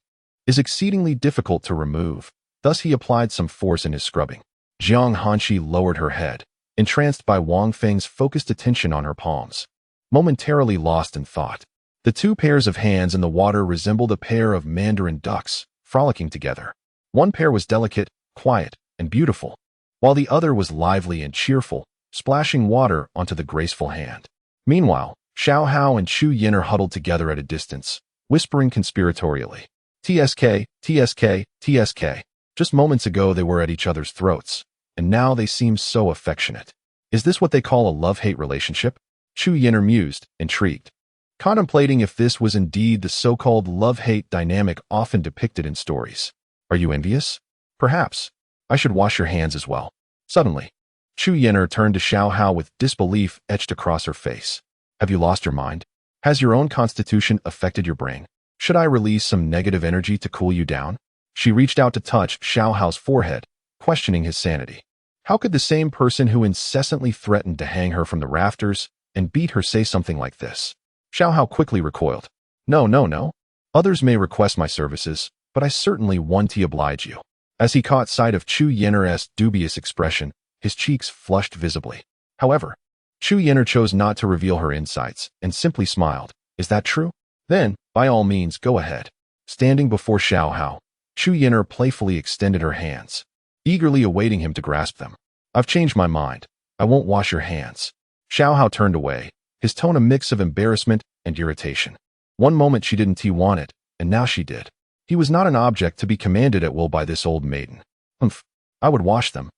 is exceedingly difficult to remove, thus he applied some force in his scrubbing. Jiang Hanqi lowered her head, entranced by Wang Feng's focused attention on her palms. Momentarily lost in thought, the two pairs of hands in the water resembled a pair of Mandarin ducks, frolicking together. One pair was delicate, quiet, and beautiful, while the other was lively and cheerful, splashing water onto the graceful hand. Meanwhile, Xiao Hao and Chu Yin are huddled together at a distance, whispering conspiratorially. "TSK, TSK, TSK. Just moments ago they were at each other's throats, and now they seem so affectionate. Is this what they call a love-hate relationship?" Chu Yin mused, intrigued, contemplating if this was indeed the so-called love-hate dynamic often depicted in stories. "Are you envious? Perhaps. I should wash your hands as well." Suddenly, Chu Yin turned to Xiao Hao with disbelief etched across her face. "Have you lost your mind? Has your own constitution affected your brain? Should I release some negative energy to cool you down?" She reached out to touch Xiao Hao's forehead, questioning his sanity. How could the same person who incessantly threatened to hang her from the rafters and beat her say something like this? Xiao Hao quickly recoiled. No, no, no. Others may request my services, but I certainly want to oblige you." As he caught sight of Chu Yin's dubious expression, his cheeks flushed visibly. However, Chu Yin chose not to reveal her insights and simply smiled. "Is that true? Then, by all means, go ahead." Standing before Xiao Hao, Chu Yin playfully extended her hands, eagerly awaiting him to grasp them. "I've changed my mind. I won't wash your hands." Xiao Hao turned away, his tone a mix of embarrassment and irritation. One moment she didn't want it, and now she did. He was not an object to be commanded at will by this old maiden. "Humph, I would wash them,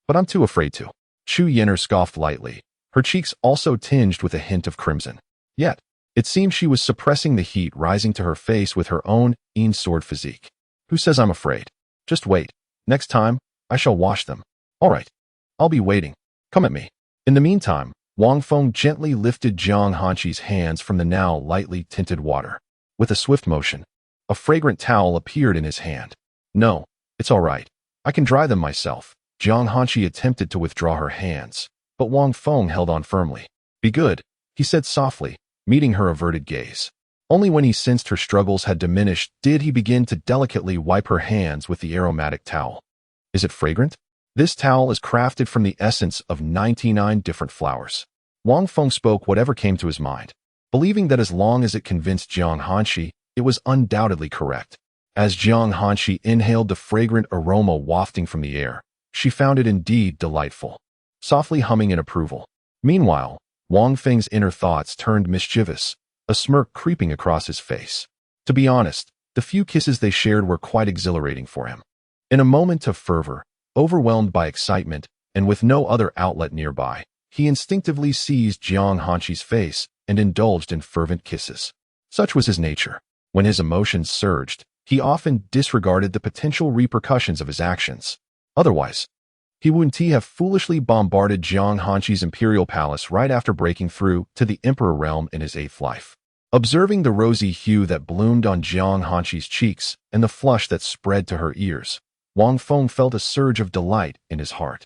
but I'm too afraid to." Chu Yin scoffed lightly, her cheeks also tinged with a hint of crimson. Yet, it seemed she was suppressing the heat rising to her face with her own sword physique. "Who says I'm afraid? Just wait. Next time, I shall wash them." "All right. I'll be waiting. Come at me." In the meantime, Wang Feng gently lifted Jiang Hanqi's hands from the now lightly tinted water. With a swift motion, a fragrant towel appeared in his hand. "No, it's all right. I can dry them myself." Jiang Hanqi attempted to withdraw her hands, but Wang Feng held on firmly. "Be good," he said softly, meeting her averted gaze. Only when he sensed her struggles had diminished did he begin to delicately wipe her hands with the aromatic towel. "Is it fragrant?" "This towel is crafted from the essence of 99 different flowers." Wang Feng spoke whatever came to his mind, believing that as long as it convinced Jiang Hanqi, it was undoubtedly correct. As Jiang Hanqi inhaled the fragrant aroma wafting from the air, she found it indeed delightful, softly humming in approval. Meanwhile, Wang Feng's inner thoughts turned mischievous, a smirk creeping across his face. To be honest, the few kisses they shared were quite exhilarating for him. In a moment of fervor, overwhelmed by excitement, and with no other outlet nearby, he instinctively seized Jiang Hanqi's face and indulged in fervent kisses. Such was his nature. When his emotions surged, he often disregarded the potential repercussions of his actions. Otherwise, he wouldn't have foolishly bombarded Jiang Hanqi's imperial palace right after breaking through to the emperor realm in his 8th life. Observing the rosy hue that bloomed on Jiang Hanqi's cheeks and the flush that spread to her ears, Wang Feng felt a surge of delight in his heart.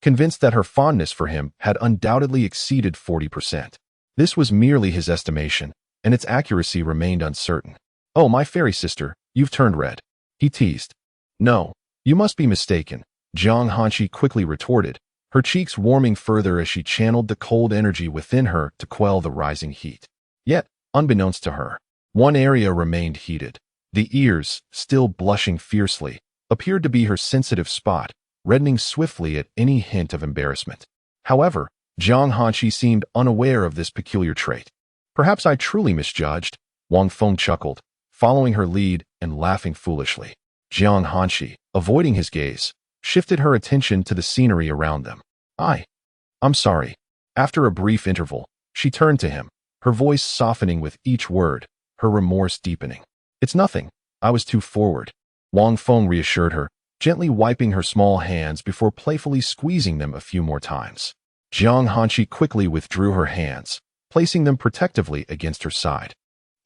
Convinced that her fondness for him had undoubtedly exceeded 40%. This was merely his estimation, and its accuracy remained uncertain. "Oh, my fairy sister, you've turned red," he teased. "No, you must be mistaken," Jiang Hanqi quickly retorted, her cheeks warming further as she channeled the cold energy within her to quell the rising heat. Yet, unbeknownst to her, one area remained heated. The ears, still blushing fiercely, appeared to be her sensitive spot, reddening swiftly at any hint of embarrassment. However, Jiang Hanqi seemed unaware of this peculiar trait. "Perhaps I truly misjudged," Wang Feng chuckled, following her lead and laughing foolishly. Jiang Hanqi, avoiding his gaze, shifted her attention to the scenery around them. I'm sorry." After a brief interval, she turned to him, her voice softening with each word, her remorse deepening. "It's nothing. I was too forward," Wang Feng reassured her, gently wiping her small hands before playfully squeezing them a few more times. Jiang Hanqi quickly withdrew her hands, placing them protectively against her side,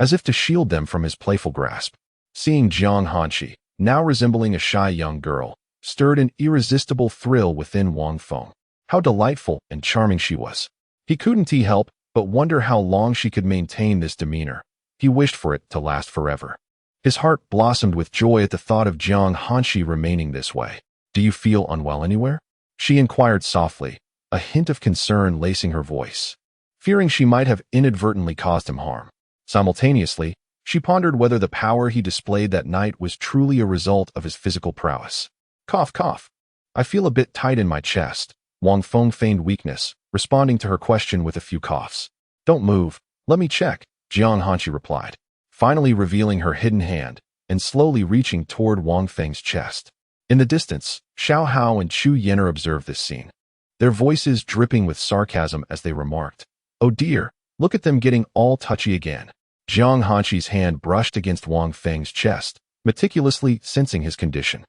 as if to shield them from his playful grasp. Seeing Jiang Hanqi, now resembling a shy young girl, stirred an irresistible thrill within Wang Feng. How delightful and charming she was. He couldn't help but wonder how long she could maintain this demeanor. He wished for it to last forever. His heart blossomed with joy at the thought of Jiang Hanqi remaining this way. "Do you feel unwell anywhere?" she inquired softly, a hint of concern lacing her voice, fearing she might have inadvertently caused him harm. Simultaneously, she pondered whether the power he displayed that night was truly a result of his physical prowess. "Cough, cough. I feel a bit tight in my chest." Wang Feng feigned weakness, responding to her question with a few coughs. "Don't move. Let me check," Jiang Hanqi replied, finally revealing her hidden hand and slowly reaching toward Wang Feng's chest. In the distance, Xiao Hao and Chu Yenner observed this scene, their voices dripping with sarcasm as they remarked, "Oh dear, look at them getting all touchy again." Jiang Hanqi's hand brushed against Wang Feng's chest, meticulously sensing his condition.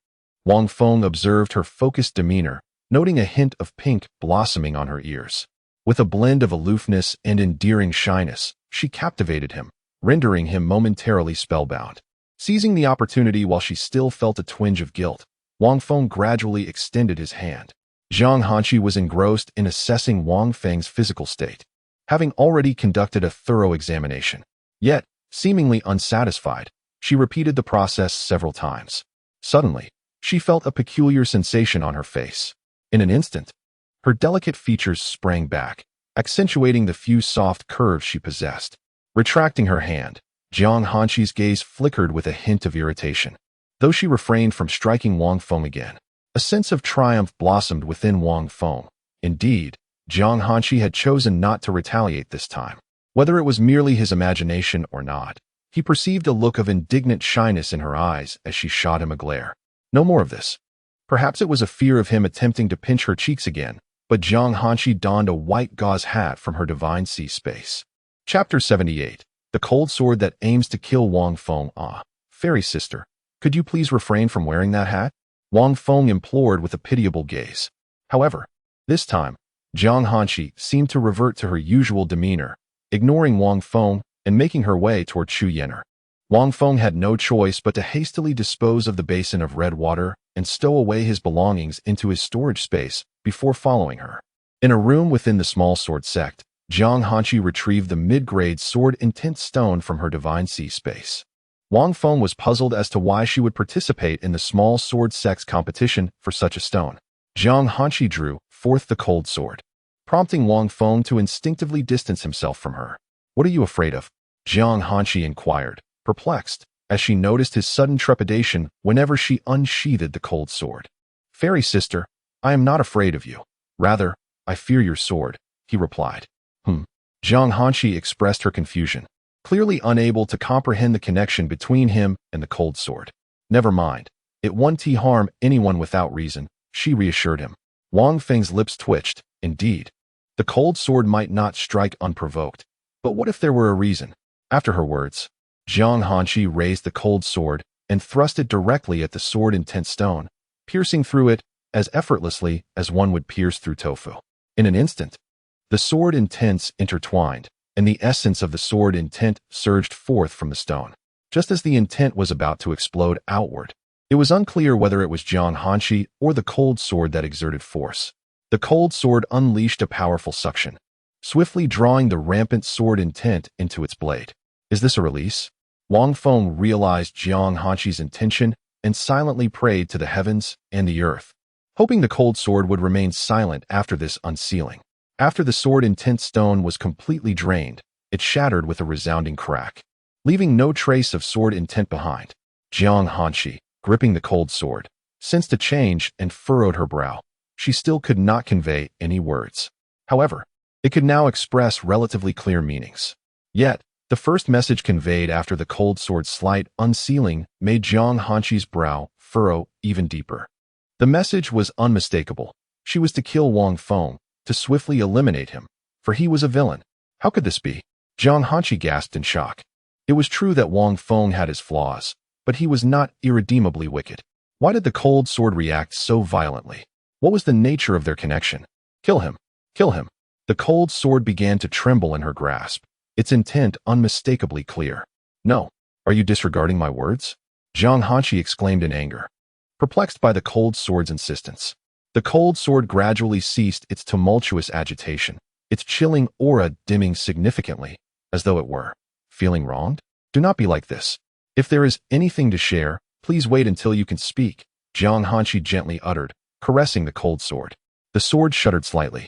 Wang Feng observed her focused demeanor, noting a hint of pink blossoming on her ears. With a blend of aloofness and endearing shyness, she captivated him, rendering him momentarily spellbound. Seizing the opportunity while she still felt a twinge of guilt, Wang Feng gradually extended his hand. Jiang Hanqi was engrossed in assessing Wang Feng's physical state, having already conducted a thorough examination. Yet, seemingly unsatisfied, she repeated the process several times. Suddenly, she felt a peculiar sensation on her face. In an instant, her delicate features sprang back, accentuating the few soft curves she possessed. Retracting her hand, Jiang Hanqi's gaze flickered with a hint of irritation. Though she refrained from striking Wang Feng again, a sense of triumph blossomed within Wang Feng. Indeed, Jiang Hanqi had chosen not to retaliate this time. Whether it was merely his imagination or not, he perceived a look of indignant shyness in her eyes as she shot him a glare. No more of this. Perhaps it was a fear of him attempting to pinch her cheeks again, but Jiang Hanqi donned a white gauze hat from her divine sea space. Chapter 78. The Cold Sword That Aims to Kill Wang Feng. "Ah, fairy sister, could you please refrain from wearing that hat?" Wang Feng implored with a pitiable gaze. However, this time, Jiang Hanqi seemed to revert to her usual demeanor, ignoring Wang Feng and making her way toward Chu Yenner. Wang Feng had no choice but to hastily dispose of the basin of red water and stow away his belongings into his storage space before following her. In a room within the small sword sect, Jiang Hanqi retrieved the mid-grade sword intent stone from her divine sea space. Wang Feng was puzzled as to why she would participate in the small sword sect's competition for such a stone. Jiang Hanqi drew forth the cold sword, prompting Wang Feng to instinctively distance himself from her. "What are you afraid of?" Jiang Hanqi inquired, perplexed, as she noticed his sudden trepidation whenever she unsheathed the cold sword. "Fairy sister, I am not afraid of you. Rather, I fear your sword," he replied. Jiang Hanqi expressed her confusion, clearly unable to comprehend the connection between him and the cold sword. Never mind. It won't harm anyone without reason, she reassured him. Wang Feng's lips twitched. Indeed, the cold sword might not strike unprovoked. But what if there were a reason? After her words, Jiang Hanqi raised the cold sword and thrust it directly at the sword-intent stone, piercing through it as effortlessly as one would pierce through tofu. In an instant, the sword intents intertwined, and the essence of the sword intent surged forth from the stone. Just as the intent was about to explode outward, it was unclear whether it was Jiang Hanqi or the cold sword that exerted force. The cold sword unleashed a powerful suction, swiftly drawing the rampant sword intent into its blade. Is this a release? Wang Feng realized Jiang Hanqi's intention and silently prayed to the heavens and the earth, hoping the cold sword would remain silent after this unsealing. After the sword intent stone was completely drained, it shattered with a resounding crack, leaving no trace of sword intent behind. Jiang Hanqi, gripping the cold sword, sensed a change and furrowed her brow. She still could not convey any words. However, it could now express relatively clear meanings. Yet, the first message conveyed after the cold sword's slight unsealing made Jiang Hanqi's brow furrow even deeper. The message was unmistakable. She was to kill Wang Feng, to swiftly eliminate him, for he was a villain. How could this be? Jiang Hanqi gasped in shock. It was true that Wang Feng had his flaws, but he was not irredeemably wicked. Why did the cold sword react so violently? What was the nature of their connection? Kill him! Kill him! The cold sword began to tremble in her grasp, its intent unmistakably clear. No, are you disregarding my words? Jiang Hanqi exclaimed in anger, perplexed by the cold sword's insistence. The cold sword gradually ceased its tumultuous agitation, its chilling aura dimming significantly, as though it were feeling wronged. Do not be like this. If there is anything to share, please wait until you can speak, Jiang Hanqi gently uttered, caressing the cold sword. The sword shuddered slightly,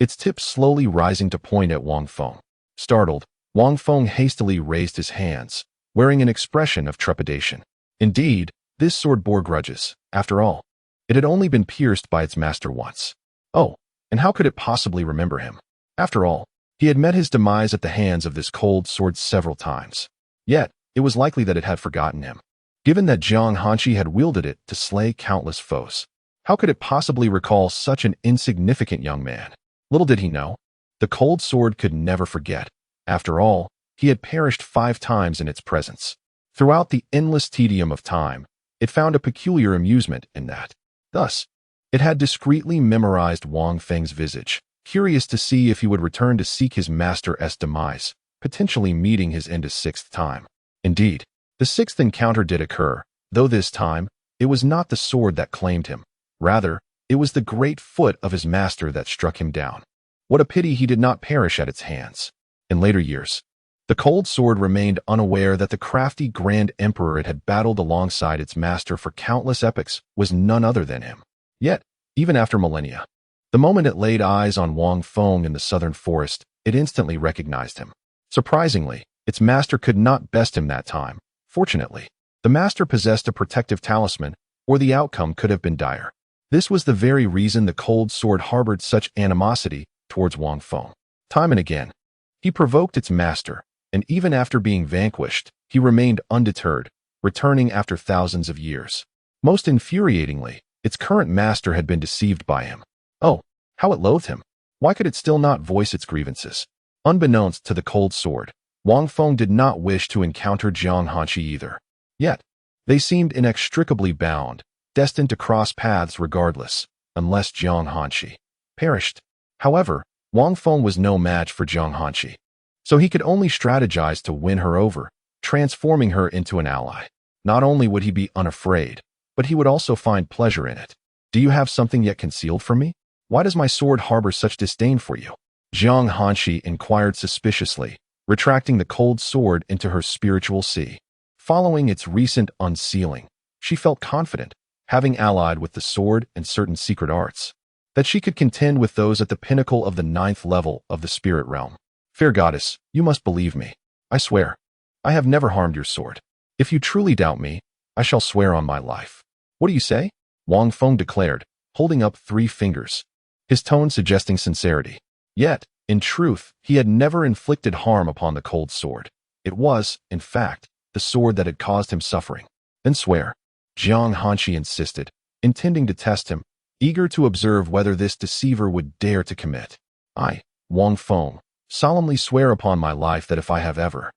its tip slowly rising to point at Wang Feng. Startled, Wang Feng hastily raised his hands, wearing an expression of trepidation. Indeed, this sword bore grudges. After all, it had only been pierced by its master once. Oh, and how could it possibly remember him? After all, he had met his demise at the hands of this cold sword several times. Yet, it was likely that it had forgotten him, given that Jiang Hanqi had wielded it to slay countless foes. How could it possibly recall such an insignificant young man? Little did he know, the cold sword could never forget. After all, he had perished 5 times in its presence. Throughout the endless tedium of time, it found a peculiar amusement in that. Thus, it had discreetly memorized Wang Feng's visage, curious to see if he would return to seek his master's demise, potentially meeting his end a 6th time. Indeed, the 6th encounter did occur, though this time, it was not the sword that claimed him. Rather, it was the great foot of his master that struck him down. What a pity he did not perish at its hands. In later years, the cold sword remained unaware that the crafty Grand Emperor it had battled alongside its master for countless epochs was none other than him. Yet, even after millennia, the moment it laid eyes on Wang Feng in the southern forest, it instantly recognized him. Surprisingly, its master could not best him that time. Fortunately, the master possessed a protective talisman, or the outcome could have been dire. This was the very reason the cold sword harbored such animosity towards Wang Feng. Time and again, he provoked its master, and even after being vanquished, he remained undeterred, returning after thousands of years. Most infuriatingly, its current master had been deceived by him. Oh, how it loathed him! Why could it still not voice its grievances? Unbeknownst to the cold sword, Wang Feng did not wish to encounter Jiang Hanqi either. Yet, they seemed inextricably bound, destined to cross paths regardless, unless Jiang Hanqi perished. However, Wang Feng was no match for Jiang Hanqi, so he could only strategize to win her over, transforming her into an ally. Not only would he be unafraid, but he would also find pleasure in it. Do you have something yet concealed from me? Why does my sword harbor such disdain for you? Jiang Hanqi inquired suspiciously, retracting the cold sword into her spiritual sea. Following its recent unsealing, she felt confident, having allied with the sword and certain secret arts, that she could contend with those at the pinnacle of the 9th level of the spirit realm. Fair goddess, you must believe me. I swear, I have never harmed your sword. If you truly doubt me, I shall swear on my life. What do you say? Wang Feng declared, holding up 3 fingers, his tone suggesting sincerity. Yet, in truth, he had never inflicted harm upon the cold sword. It was, in fact, the sword that had caused him suffering. Then swear, Jiang Hanshi insisted, intending to test him, eager to observe whether this deceiver would dare to commit. I, Wang Feng, solemnly swear upon my life that if I have ever...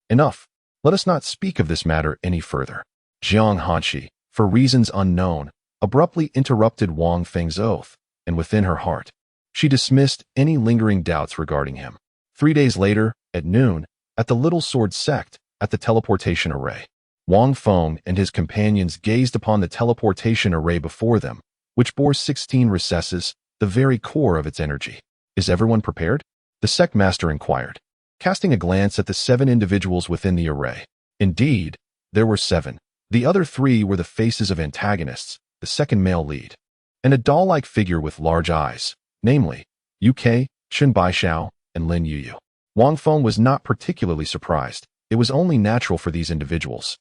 Enough. Let us not speak of this matter any further. Jiang Hanshi, for reasons unknown, abruptly interrupted Wang Feng's oath, and within her heart, she dismissed any lingering doubts regarding him. 3 days later, at noon, at the Little Sword Sect, at the teleportation array, Wang Feng and his companions gazed upon the teleportation array before them, which bore 16 recesses, the very core of its energy. Is everyone prepared? The sect master inquired, casting a glance at the 7 individuals within the array. Indeed, there were 7. The other 3 were the faces of antagonists, the second male lead, and a doll-like figure with large eyes, namely, UK, Chen Baishao, and Lin Yuyu. Wang Feng was not particularly surprised. It was only natural for these individuals,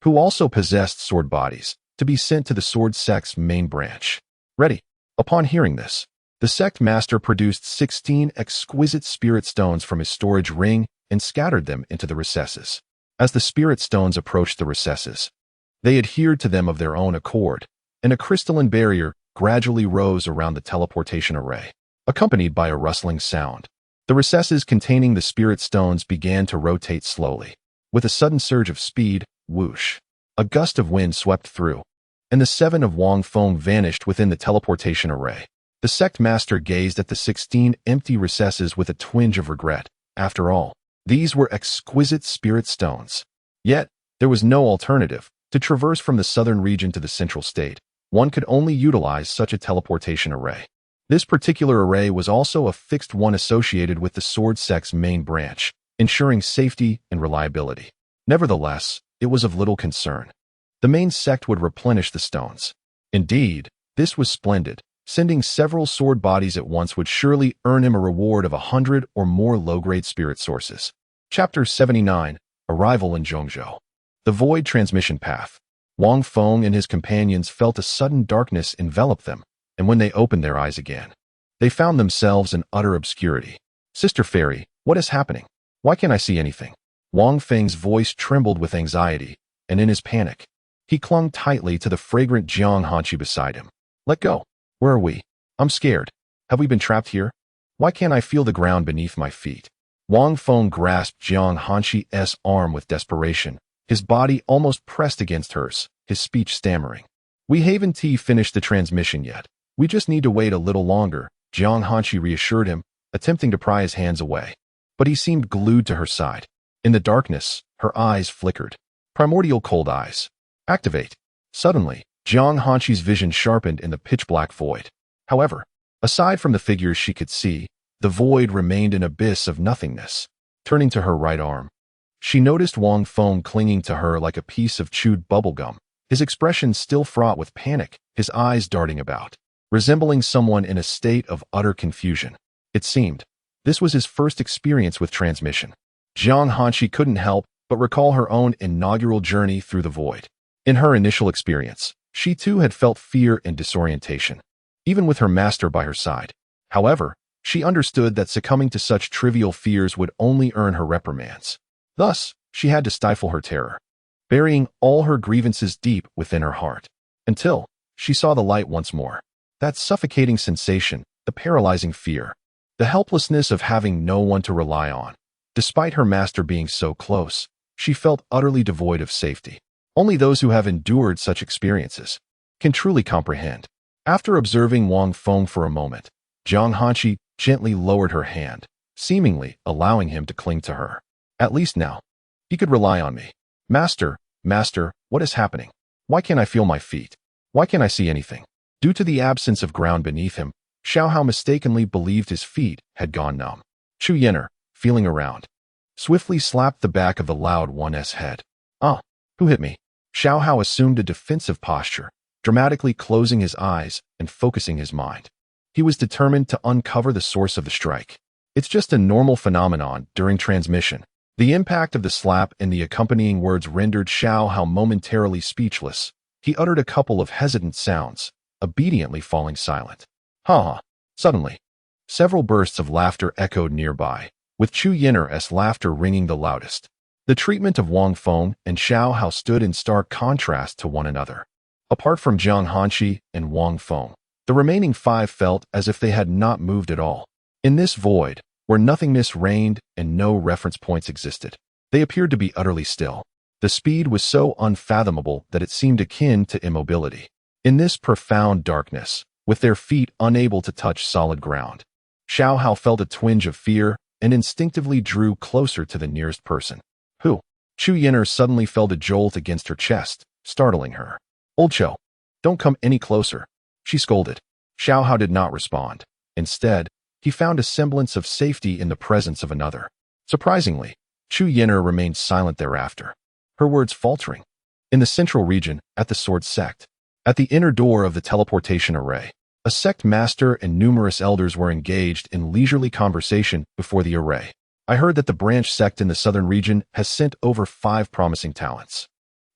who also possessed sword bodies, to be sent to the sword sect's main branch. Ready. Upon hearing this, the sect master produced 16 exquisite spirit stones from his storage ring and scattered them into the recesses. As the spirit stones approached the recesses, they adhered to them of their own accord, and a crystalline barrier gradually rose around the teleportation array, accompanied by a rustling sound. The recesses containing the spirit stones began to rotate slowly. With a sudden surge of speed, whoosh, a gust of wind swept through, and the 7 of Wang Feng vanished within the teleportation array. The sect master gazed at the 16 empty recesses with a twinge of regret. After all, these were exquisite spirit stones. Yet, there was no alternative. To traverse from the southern region to the central state, one could only utilize such a teleportation array. This particular array was also a fixed one associated with the sword sect's main branch, ensuring safety and reliability. Nevertheless, it was of little concern. The main sect would replenish the stones. Indeed, this was splendid. Sending several sword bodies at once would surely earn him a reward of 100 or more low-grade spirit sources. Chapter 79, Arrival in Zhongzhou. The Void Transmission Path. Wang Feng and his companions felt a sudden darkness envelop them, and when they opened their eyes again, they found themselves in utter obscurity. Sister Fairy, what is happening? Why can't I see anything? Wang Feng's voice trembled with anxiety, and in his panic, he clung tightly to the fragrant Jiang Hanshi beside him. Let go. Where are we? I'm scared. Have we been trapped here? Why can't I feel the ground beneath my feet? Wang Feng grasped Jiang Hanshi's arm with desperation, his body almost pressed against hers, his speech stammering. We haven't finished the transmission yet. We just need to wait a little longer, Jiang Hanshi reassured him, attempting to pry his hands away. But he seemed glued to her side. In the darkness, her eyes flickered. Primordial cold eyes. Activate. Suddenly, Jiang Hanshi's vision sharpened in the pitch-black void. However, aside from the figures she could see, the void remained an abyss of nothingness. Turning to her right arm, she noticed Wang Feng clinging to her like a piece of chewed bubblegum, his expression still fraught with panic, his eyes darting about, resembling someone in a state of utter confusion. It seemed this was his first experience with transmission. Jiang Hanshi couldn't help but recall her own inaugural journey through the void. In her initial experience, she too had felt fear and disorientation, even with her master by her side. However, she understood that succumbing to such trivial fears would only earn her reprimands. Thus, she had to stifle her terror, burying all her grievances deep within her heart, until she saw the light once more. That suffocating sensation, the paralyzing fear, the helplessness of having no one to rely on. Despite her master being so close, she felt utterly devoid of safety. Only those who have endured such experiences can truly comprehend. After observing Wang Feng for a moment, Jiang Hanshi gently lowered her hand, seemingly allowing him to cling to her. At least now, he could rely on me. Master, what is happening? Why can't I feel my feet? Why can't I see anything? Due to the absence of ground beneath him, Xiaohao mistakenly believed his feet had gone numb. Chu Yenner, feeling around, swiftly slapped the back of the loud one's head. Who hit me? Xiaohao assumed a defensive posture, dramatically closing his eyes and focusing his mind. He was determined to uncover the source of the strike. It's just a normal phenomenon during transmission. The impact of the slap and the accompanying words rendered Xiaohao momentarily speechless. He uttered a couple of hesitant sounds, obediently falling silent. Ha! Suddenly, several bursts of laughter echoed nearby, with Chu Yenner's laughter ringing the loudest. The treatment of Wang Feng and Xiao Hao stood in stark contrast to one another. Apart from Jiang Hanxi and Wang Feng, the remaining 5 felt as if they had not moved at all. In this void, where nothingness reigned and no reference points existed, they appeared to be utterly still. The speed was so unfathomable that it seemed akin to immobility. In this profound darkness, with their feet unable to touch solid ground, Xiao Hao felt a twinge of fear and instinctively drew closer to the nearest person. Who? Chu Yin'er suddenly felt a jolt against her chest, startling her. Old Cho, don't come any closer, she scolded. Xiao Hao did not respond. Instead, he found a semblance of safety in the presence of another. Surprisingly, Chu Yin'er remained silent thereafter, her words faltering. In the central region, at the Sword Sect, at the inner door of the teleportation array, a sect master and numerous elders were engaged in leisurely conversation before the array. I heard that the branch sect in the southern region has sent over 5 promising talents.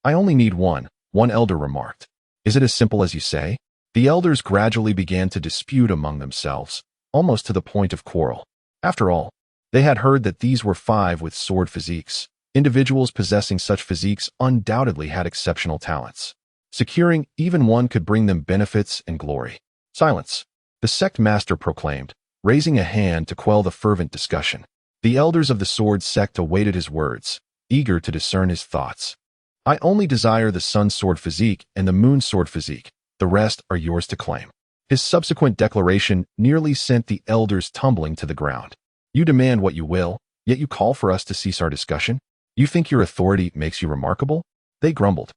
I only need one elder remarked. Is it as simple as you say? The elders gradually began to dispute among themselves, almost to the point of quarrel. After all, they had heard that these were 5 with sword physiques. Individuals possessing such physiques undoubtedly had exceptional talents. Securing even one could bring them benefits and glory. Silence, the sect master proclaimed, raising a hand to quell the fervent discussion. The elders of the sword sect awaited his words, eager to discern his thoughts. I only desire the sun sword physique and the moon sword physique. The rest are yours to claim. His subsequent declaration nearly sent the elders tumbling to the ground. You demand what you will, yet you call for us to cease our discussion? You think your authority makes you remarkable? They grumbled,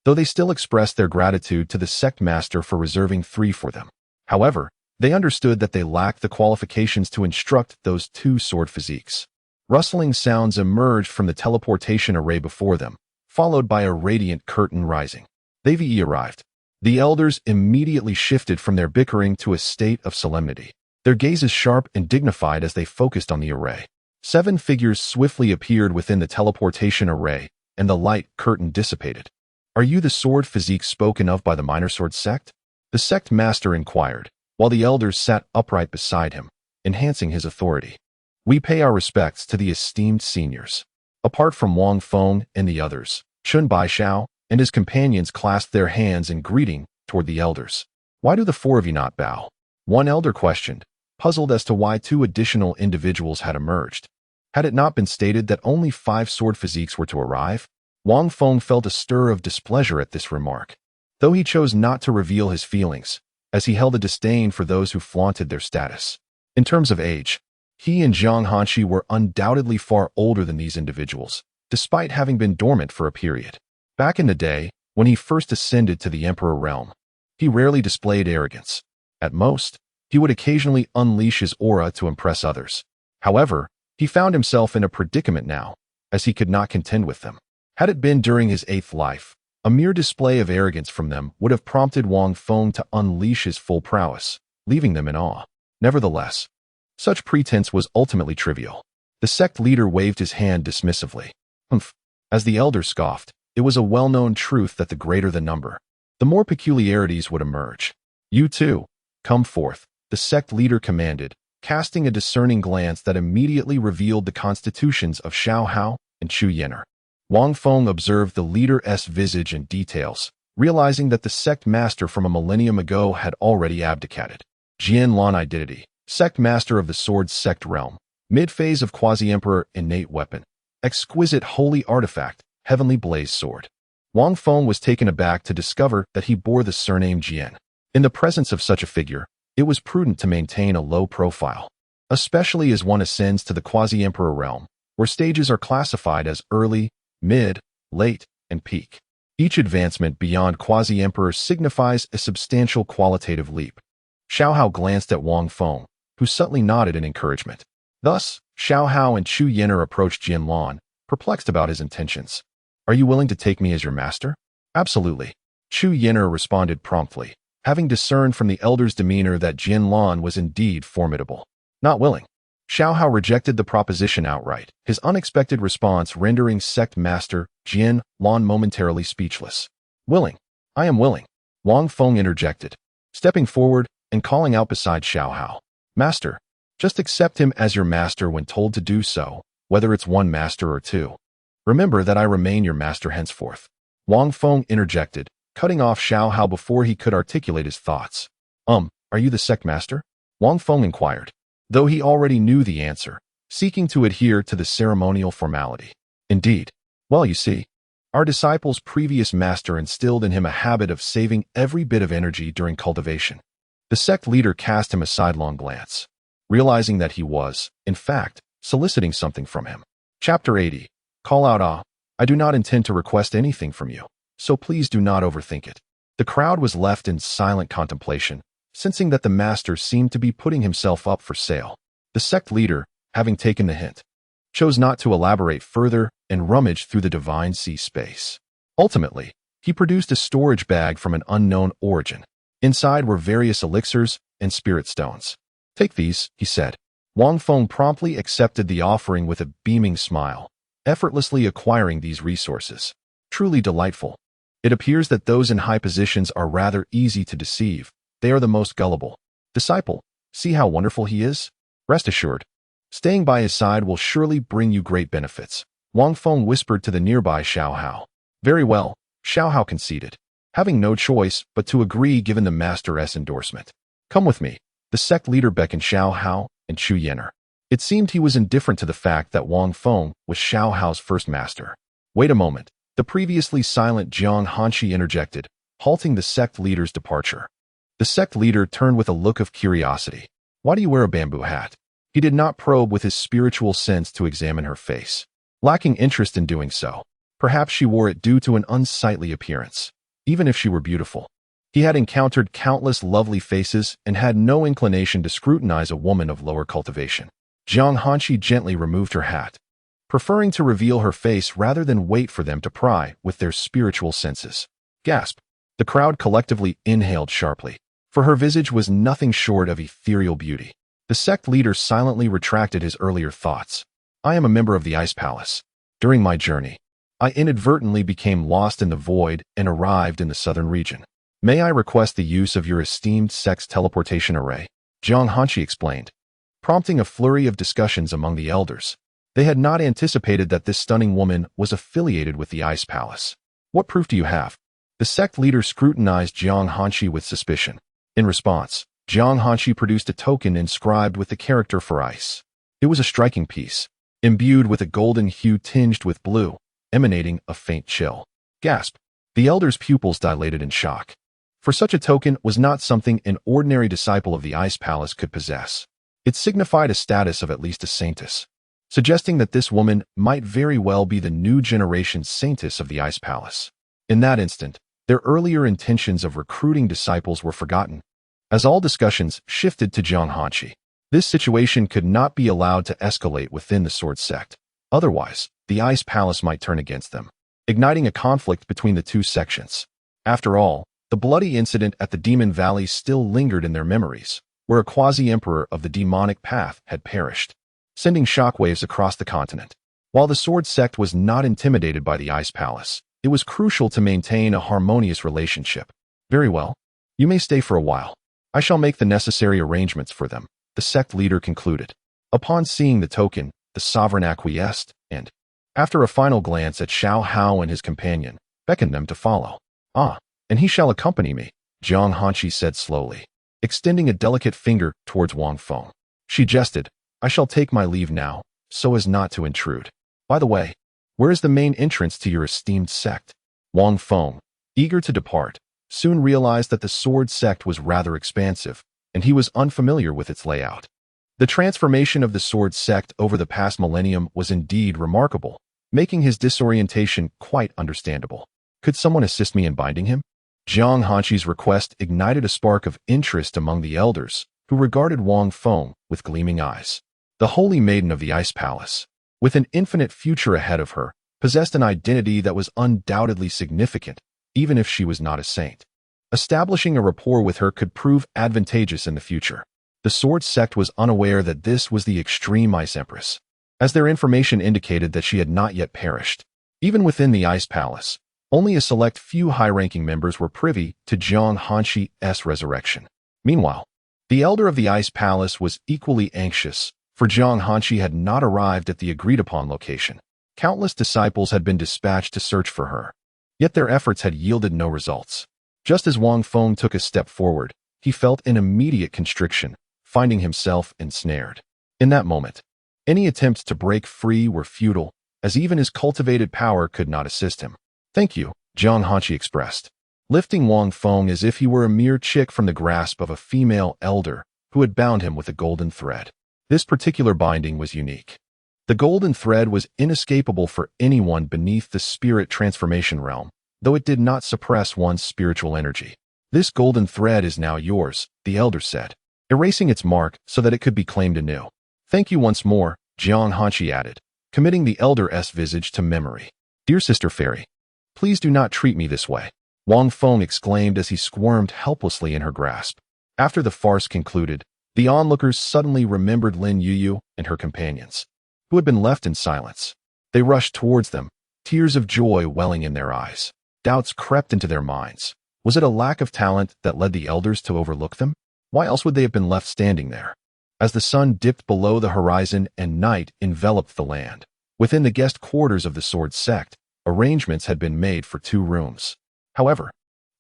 though they still expressed their gratitude to the sect master for reserving 3 for them. However, they understood that they lacked the qualifications to instruct those 2 sword physiques. Rustling sounds emerged from the teleportation array before them, followed by a radiant curtain rising. They arrived. The elders immediately shifted from their bickering to a state of solemnity, their gazes sharp and dignified as they focused on the array. 7 figures swiftly appeared within the teleportation array, and the light curtain dissipated. Are you the sword physique spoken of by the minor sword sect? The sect master inquired, while the elders sat upright beside him, enhancing his authority. We pay our respects to the esteemed seniors. Apart from Wang Feng and the others, Chun Baishao and his companions clasped their hands in greeting toward the elders. Why do the 4 of you not bow? One elder questioned, puzzled as to why 2 additional individuals had emerged. Had it not been stated that only 5 sword physiques were to arrive? Wang Feng felt a stir of displeasure at this remark, though he chose not to reveal his feelings, as he held a disdain for those who flaunted their status. In terms of age, he and Jiang Hanxi were undoubtedly far older than these individuals, despite having been dormant for a period. Back in the day, when he first ascended to the Emperor realm, he rarely displayed arrogance. At most, he would occasionally unleash his aura to impress others. However, he found himself in a predicament now, as he could not contend with them. Had it been during his 8th life, a mere display of arrogance from them would have prompted Wang Feng to unleash his full prowess, leaving them in awe. Nevertheless, such pretense was ultimately trivial. The sect leader waved his hand dismissively. Humph. As the elder scoffed, it was a well-known truth that the greater the number, the more peculiarities would emerge. You too, come forth, the sect leader commanded, casting a discerning glance that immediately revealed the constitutions of Xiao Hao and Chu Yin'er. Wang Feng observed the leader's visage in details, realizing that the sect master from a millennium ago had already abdicated. Jian Lan identity, sect master of the sword sect realm, mid-phase of quasi-emperor innate weapon, exquisite holy artifact, heavenly blaze sword. Wang Feng was taken aback to discover that he bore the surname Jian. In the presence of such a figure, it was prudent to maintain a low profile, especially as one ascends to the quasi-emperor realm, where stages are classified as early, mid, late, and peak. Each advancement beyond quasi-emperor signifies a substantial qualitative leap. Xiao Hao glanced at Wang Feng, who subtly nodded in encouragement. Thus, Xiao Hao and Chu Yin'er approached Jian Lan, perplexed about his intentions. Are you willing to take me as your master? Absolutely. Chu Yin'er responded promptly, having discerned from the elder's demeanor that Jian Lan was indeed formidable. Not willing. Xiao Hao rejected the proposition outright, his unexpected response rendering sect master Jian Lan momentarily speechless. Willing. I am willing. Wang Feng interjected, stepping forward and calling out beside Xiao Hao. Master, just accept him as your master when told to do so, whether it's one master or 2. Remember that I remain your master henceforth." Wang Feng interjected, cutting off Xiao Hao before he could articulate his thoughts. Are you the sect master?" Wang Feng inquired, though he already knew the answer, seeking to adhere to the ceremonial formality. "Indeed. Well, you see, our disciple's previous master instilled in him a habit of saving every bit of energy during cultivation." The sect leader cast him a sidelong glance, realizing that he was, in fact, soliciting something from him. Chapter 80. Call out, I do not intend to request anything from you, so please do not overthink it. The crowd was left in silent contemplation, sensing that the master seemed to be putting himself up for sale. The sect leader, having taken the hint, chose not to elaborate further and rummaged through the divine sea space. Ultimately, he produced a storage bag from an unknown origin. Inside were various elixirs and spirit stones. "Take these," he said. Wang Feng promptly accepted the offering with a beaming smile, effortlessly acquiring these resources. Truly delightful. It appears that those in high positions are rather easy to deceive. They are the most gullible. Disciple, see how wonderful he is? Rest assured, staying by his side will surely bring you great benefits. Wang Feng whispered to the nearby Xiao Hao. Very well, Xiao Hao conceded, having no choice but to agree given the master's endorsement. Come with me. The sect leader beckoned Xiao Hao and Chu Yener. It seemed he was indifferent to the fact that Wang Feng was Xiao Hao's first master. Wait a moment. The previously silent Jiang Hanshi interjected, halting the sect leader's departure. The sect leader turned with a look of curiosity. Why do you wear a bamboo hat? He did not probe with his spiritual sense to examine her face, lacking interest in doing so. Perhaps she wore it due to an unsightly appearance. Even if she were beautiful, he had encountered countless lovely faces and had no inclination to scrutinize a woman of lower cultivation. Jiang Hanshi gently removed her hat, preferring to reveal her face rather than wait for them to pry with their spiritual senses. Gasp! The crowd collectively inhaled sharply, for her visage was nothing short of ethereal beauty. The sect leader silently retracted his earlier thoughts. I am a member of the Ice Palace. During my journey, I inadvertently became lost in the void and arrived in the southern region. May I request the use of your esteemed sect's teleportation array? Jiang Hanshi explained, prompting a flurry of discussions among the elders. They had not anticipated that this stunning woman was affiliated with the Ice Palace. What proof do you have? The sect leader scrutinized Jiang Hanshi with suspicion. In response, Jiang Hanshi produced a token inscribed with the character for ice. It was a striking piece, imbued with a golden hue tinged with blue, emanating a faint chill. Gasp! The elder's pupils dilated in shock. For such a token was not something an ordinary disciple of the Ice Palace could possess. It signified a status of at least a saintess, suggesting that this woman might very well be the new generation saintess of the Ice Palace. In that instant, their earlier intentions of recruiting disciples were forgotten, as all discussions shifted to Jiang Hanshi. This situation could not be allowed to escalate within the Sword Sect. Otherwise, the Ice Palace might turn against them, igniting a conflict between the two sections. After all, the bloody incident at the Demon Valley still lingered in their memories, where a quasi-emperor of the demonic path had perished, sending shockwaves across the continent. While the Sword Sect was not intimidated by the Ice Palace, it was crucial to maintain a harmonious relationship. Very well. You may stay for a while. I shall make the necessary arrangements for them, the sect leader concluded. Upon seeing the token, the sovereign acquiesced, and, after a final glance at Xiao Hao and his companion, beckoned them to follow. And he shall accompany me, Jiang Hanshi said slowly, extending a delicate finger towards Wang Feng. She jested, I shall take my leave now, so as not to intrude. By the way, where is the main entrance to your esteemed sect? Wang Feng, eager to depart, soon realized that the Sword Sect was rather expansive, and he was unfamiliar with its layout. The transformation of the Sword Sect over the past millennium was indeed remarkable, making his disorientation quite understandable. Could someone assist me in binding him? Jiang Hanshi's request ignited a spark of interest among the elders, who regarded Wang Feng with gleaming eyes. The holy maiden of the Ice Palace, with an infinite future ahead of her, possessed an identity that was undoubtedly significant, even if she was not a saint. Establishing a rapport with her could prove advantageous in the future. The Sword Sect was unaware that this was the extreme Ice Empress, as their information indicated that she had not yet perished. Even within the Ice Palace, only a select few high-ranking members were privy to Jiang Hanshi's resurrection. Meanwhile, the elder of the Ice Palace was equally anxious, for Jiang Hanshi had not arrived at the agreed-upon location. Countless disciples had been dispatched to search for her, yet their efforts had yielded no results. Just as Wang Feng took a step forward, he felt an immediate constriction, finding himself ensnared. In that moment, any attempts to break free were futile, as even his cultivated power could not assist him. "Thank you," Jiang Hanqi expressed, lifting Wang Feng as if he were a mere chick from the grasp of a female elder who had bound him with a golden thread. This particular binding was unique. The golden thread was inescapable for anyone beneath the spirit transformation realm, though it did not suppress one's spiritual energy. "This golden thread is now yours," the elder said, erasing its mark so that it could be claimed anew. "Thank you once more," Jiang Hanqi added, committing the elder's visage to memory. "Dear Sister Fairy, please do not treat me this way," Wang Feng exclaimed as he squirmed helplessly in her grasp. After the farce concluded, the onlookers suddenly remembered Lin Yuyu and her companions, who had been left in silence. They rushed towards them, tears of joy welling in their eyes. Doubts crept into their minds. Was it a lack of talent that led the elders to overlook them? Why else would they have been left standing there? As the sun dipped below the horizon and night enveloped the land, within the guest quarters of the Sword Sect, arrangements had been made for 2 rooms. However,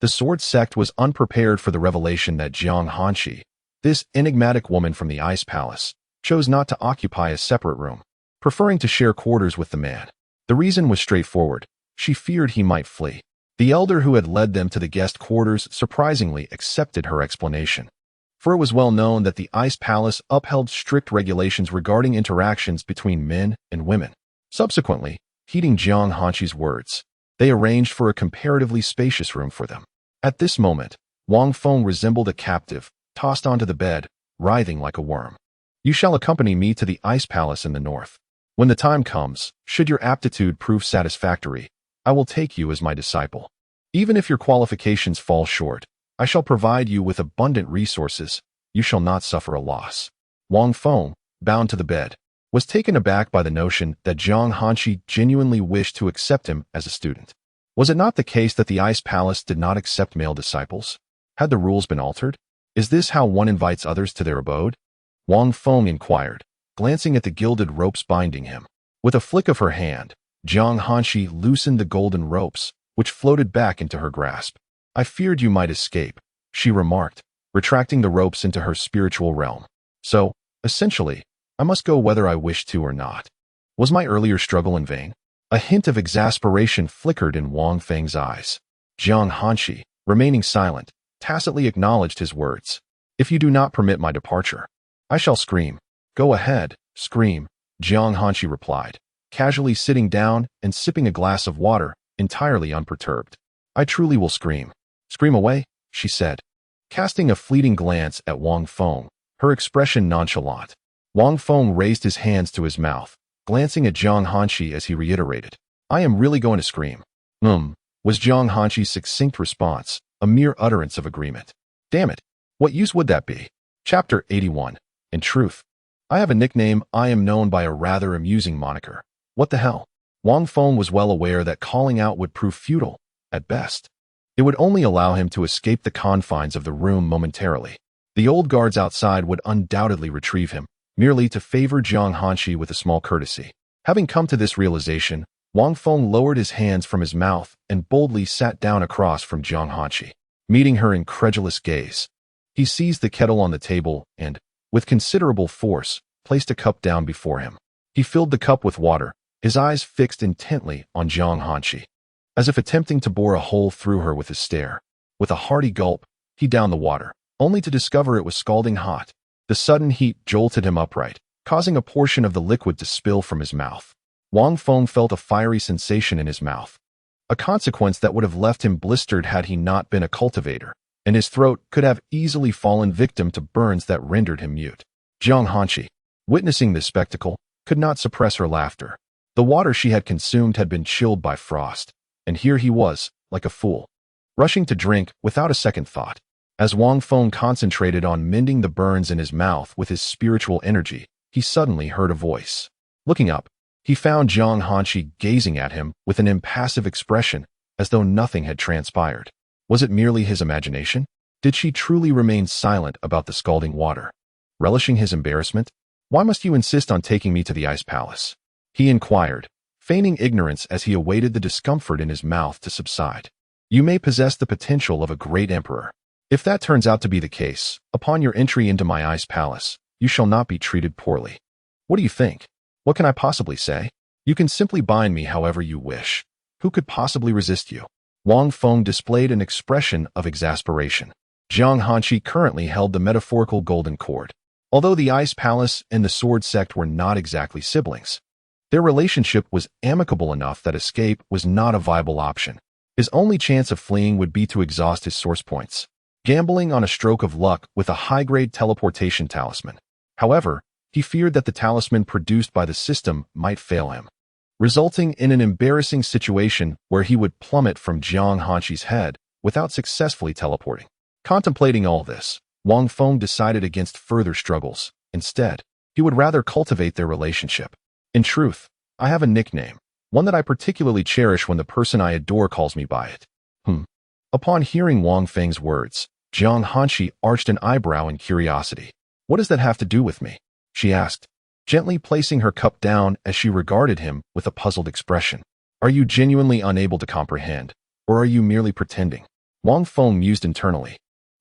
the Sword Sect was unprepared for the revelation that Jiang Hanqi, this enigmatic woman from the Ice Palace, chose not to occupy a separate room, preferring to share quarters with the man. The reason was straightforward. She feared he might flee. The elder who had led them to the guest quarters surprisingly accepted her explanation, for it was well known that the Ice Palace upheld strict regulations regarding interactions between men and women. Subsequently, heeding Jiang Hanqi's words, they arranged for a comparatively spacious room for them. At this moment, Wang Feng resembled a captive, tossed onto the bed, writhing like a worm. "You shall accompany me to the Ice Palace in the north. When the time comes, should your aptitude prove satisfactory, I will take you as my disciple. Even if your qualifications fall short, I shall provide you with abundant resources. You shall not suffer a loss." Wang Feng, bound to the bed, was taken aback by the notion that Jiang Hanqi genuinely wished to accept him as a student. Was it not the case that the Ice Palace did not accept male disciples? Had the rules been altered? Is this how one invites others to their abode? Wang Feng inquired, glancing at the gilded ropes binding him. With a flick of her hand, Jiang Hanqi loosened the golden ropes, which floated back into her grasp. "I feared you might escape," she remarked, retracting the ropes into her spiritual realm. "So, essentially, I must go whether I wish to or not." Was my earlier struggle in vain? A hint of exasperation flickered in Wang Feng's eyes. Jiang Hanqi, remaining silent, tacitly acknowledged his words. "If you do not permit my departure, I shall scream." "Go ahead, scream," Jiang Hanqi replied, casually sitting down and sipping a glass of water, entirely unperturbed. "I truly will scream." "Scream away," she said, casting a fleeting glance at Wang Feng, her expression nonchalant. Wang Feng raised his hands to his mouth, glancing at Jiang Hanqi as he reiterated, "I am really going to scream." Was Jiang Hanqi's succinct response, a mere utterance of agreement. "Damn it, what use would that be?" Chapter 81. In truth, I have a nickname. I am known by a rather amusing moniker. What the hell? Wang Feng was well aware that calling out would prove futile, at best. It would only allow him to escape the confines of the room momentarily. The old guards outside would undoubtedly retrieve him, merely to favor Jiang Hanqi with a small courtesy. Having come to this realization, Wang Feng lowered his hands from his mouth and boldly sat down across from Jiang Hanqi. Meeting her incredulous gaze, he seized the kettle on the table and, with considerable force, placed a cup down before him. He filled the cup with water, his eyes fixed intently on Jiang Hanqi, as if attempting to bore a hole through her with his stare. With a hearty gulp, he downed the water, only to discover it was scalding hot. The sudden heat jolted him upright, causing a portion of the liquid to spill from his mouth. Wang Feng felt a fiery sensation in his mouth, a consequence that would have left him blistered had he not been a cultivator, and his throat could have easily fallen victim to burns that rendered him mute. Jiang Hanqi, witnessing this spectacle, could not suppress her laughter. The water she had consumed had been chilled by frost, and here he was, like a fool, rushing to drink without a second thought. As Wang Feng concentrated on mending the burns in his mouth with his spiritual energy, he suddenly heard a voice. Looking up, he found Jiang Hanqi gazing at him with an impassive expression, as though nothing had transpired. Was it merely his imagination? Did she truly remain silent about the scalding water? Relishing his embarrassment, "Why must you insist on taking me to the Ice Palace?" he inquired, feigning ignorance as he awaited the discomfort in his mouth to subside. You may possess the potential of a great emperor. If that turns out to be the case, upon your entry into my ice palace, you shall not be treated poorly. What do you think? What can I possibly say? You can simply bind me however you wish. Who could possibly resist you? Wang Feng displayed an expression of exasperation. Jiang Hanqi currently held the metaphorical golden cord. Although the ice palace and the sword sect were not exactly siblings, their relationship was amicable enough that escape was not a viable option. His only chance of fleeing would be to exhaust his source points, gambling on a stroke of luck with a high-grade teleportation talisman. However, he feared that the talisman produced by the system might fail him, resulting in an embarrassing situation where he would plummet from Jiang Hanqi's head without successfully teleporting. Contemplating all this, Wang Feng decided against further struggles. Instead, he would rather cultivate their relationship. In truth, I have a nickname, one that I particularly cherish when the person I adore calls me by it. Upon hearing Wang Feng's words, Jiang Hanqi arched an eyebrow in curiosity. What does that have to do with me? She asked, gently placing her cup down as she regarded him with a puzzled expression. Are you genuinely unable to comprehend, or are you merely pretending? Wang Feng mused internally.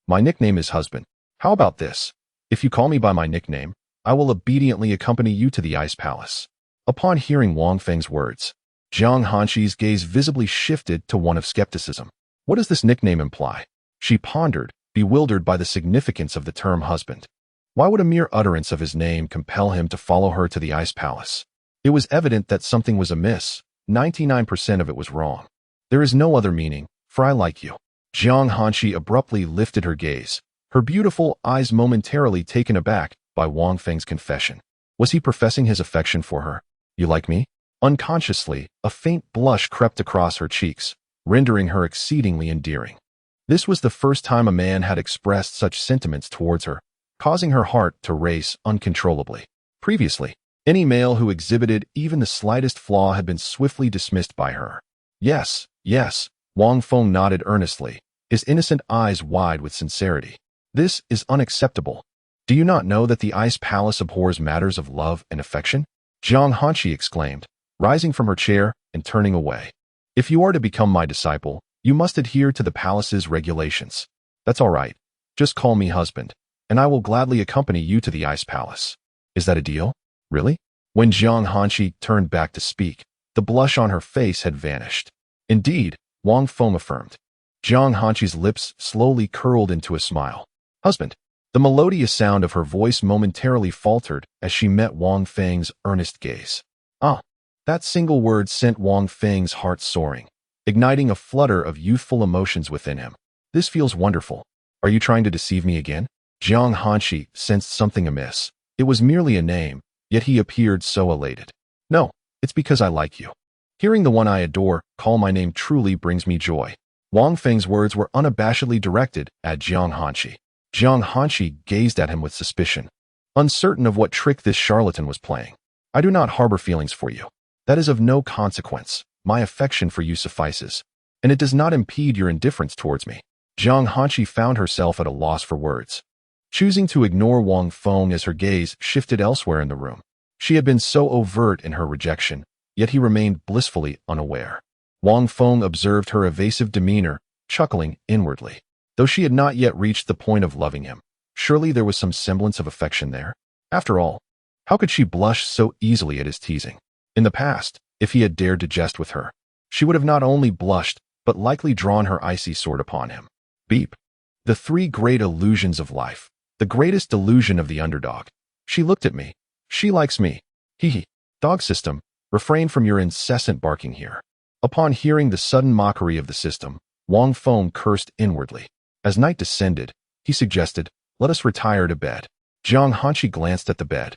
My nickname is husband. How about this? If you call me by my nickname, I will obediently accompany you to the ice palace. Upon hearing Wang Feng's words, Jiang Hanqi's gaze visibly shifted to one of skepticism. What does this nickname imply? She pondered, bewildered by the significance of the term husband. Why would a mere utterance of his name compel him to follow her to the ice palace? It was evident that something was amiss. 99% of it was wrong. There is no other meaning, for I like you. Jiang Hanqi abruptly lifted her gaze, her beautiful eyes momentarily taken aback by Wang Feng's confession. Was he professing his affection for her? You like me? Unconsciously, a faint blush crept across her cheeks, rendering her exceedingly endearing. This was the first time a man had expressed such sentiments towards her, causing her heart to race uncontrollably. Previously, any male who exhibited even the slightest flaw had been swiftly dismissed by her. Yes, yes, Wang Feng nodded earnestly, his innocent eyes wide with sincerity. This is unacceptable. Do you not know that the ice palace abhors matters of love and affection? Jiang Hanqi exclaimed, rising from her chair and turning away. If you are to become my disciple, you must adhere to the palace's regulations. That's all right. Just call me husband, and I will gladly accompany you to the ice palace. Is that a deal? Really? When Jiang Hanqi turned back to speak, the blush on her face had vanished. Indeed, Wang Feng affirmed. Jiang Hanqi's lips slowly curled into a smile. Husband. The melodious sound of her voice momentarily faltered as she met Wang Feng's earnest gaze. That single word sent Wang Feng's heart soaring, igniting a flutter of youthful emotions within him. This feels wonderful. Are you trying to deceive me again? Jiang Hanqi sensed something amiss. It was merely a name, yet he appeared so elated. No, it's because I like you. Hearing the one I adore call my name truly brings me joy. Wang Feng's words were unabashedly directed at Jiang Hanqi. Jiang Hanqi gazed at him with suspicion, uncertain of what trick this charlatan was playing. I do not harbor feelings for you. That is of no consequence. My affection for you suffices, and it does not impede your indifference towards me. Jiang Hanqi found herself at a loss for words, choosing to ignore Wang Feng as her gaze shifted elsewhere in the room. She had been so overt in her rejection, yet he remained blissfully unaware. Wang Feng observed her evasive demeanor, chuckling inwardly. Though she had not yet reached the point of loving him, surely there was some semblance of affection there. After all, how could she blush so easily at his teasing? In the past, if he had dared to jest with her, she would have not only blushed, but likely drawn her icy sword upon him. Beep. The three great illusions of life. The greatest delusion of the underdog. She looked at me. She likes me. Hee. Dog system, refrain from your incessant barking here. Upon hearing the sudden mockery of the system, Wang Feng cursed inwardly. As night descended, he suggested, let us retire to bed. Jiang Hanqi glanced at the bed,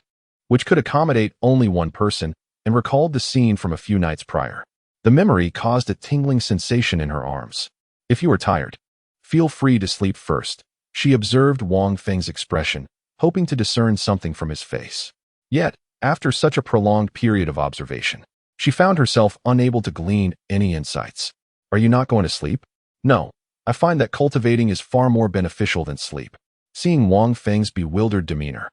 which could accommodate only one person, and recalled the scene from a few nights prior. The memory caused a tingling sensation in her arms. If you are tired, feel free to sleep first. She observed Wang Feng's expression, hoping to discern something from his face. Yet, after such a prolonged period of observation, she found herself unable to glean any insights. Are you not going to sleep? No, I find that cultivating is far more beneficial than sleep. Seeing Wang Feng's bewildered demeanor,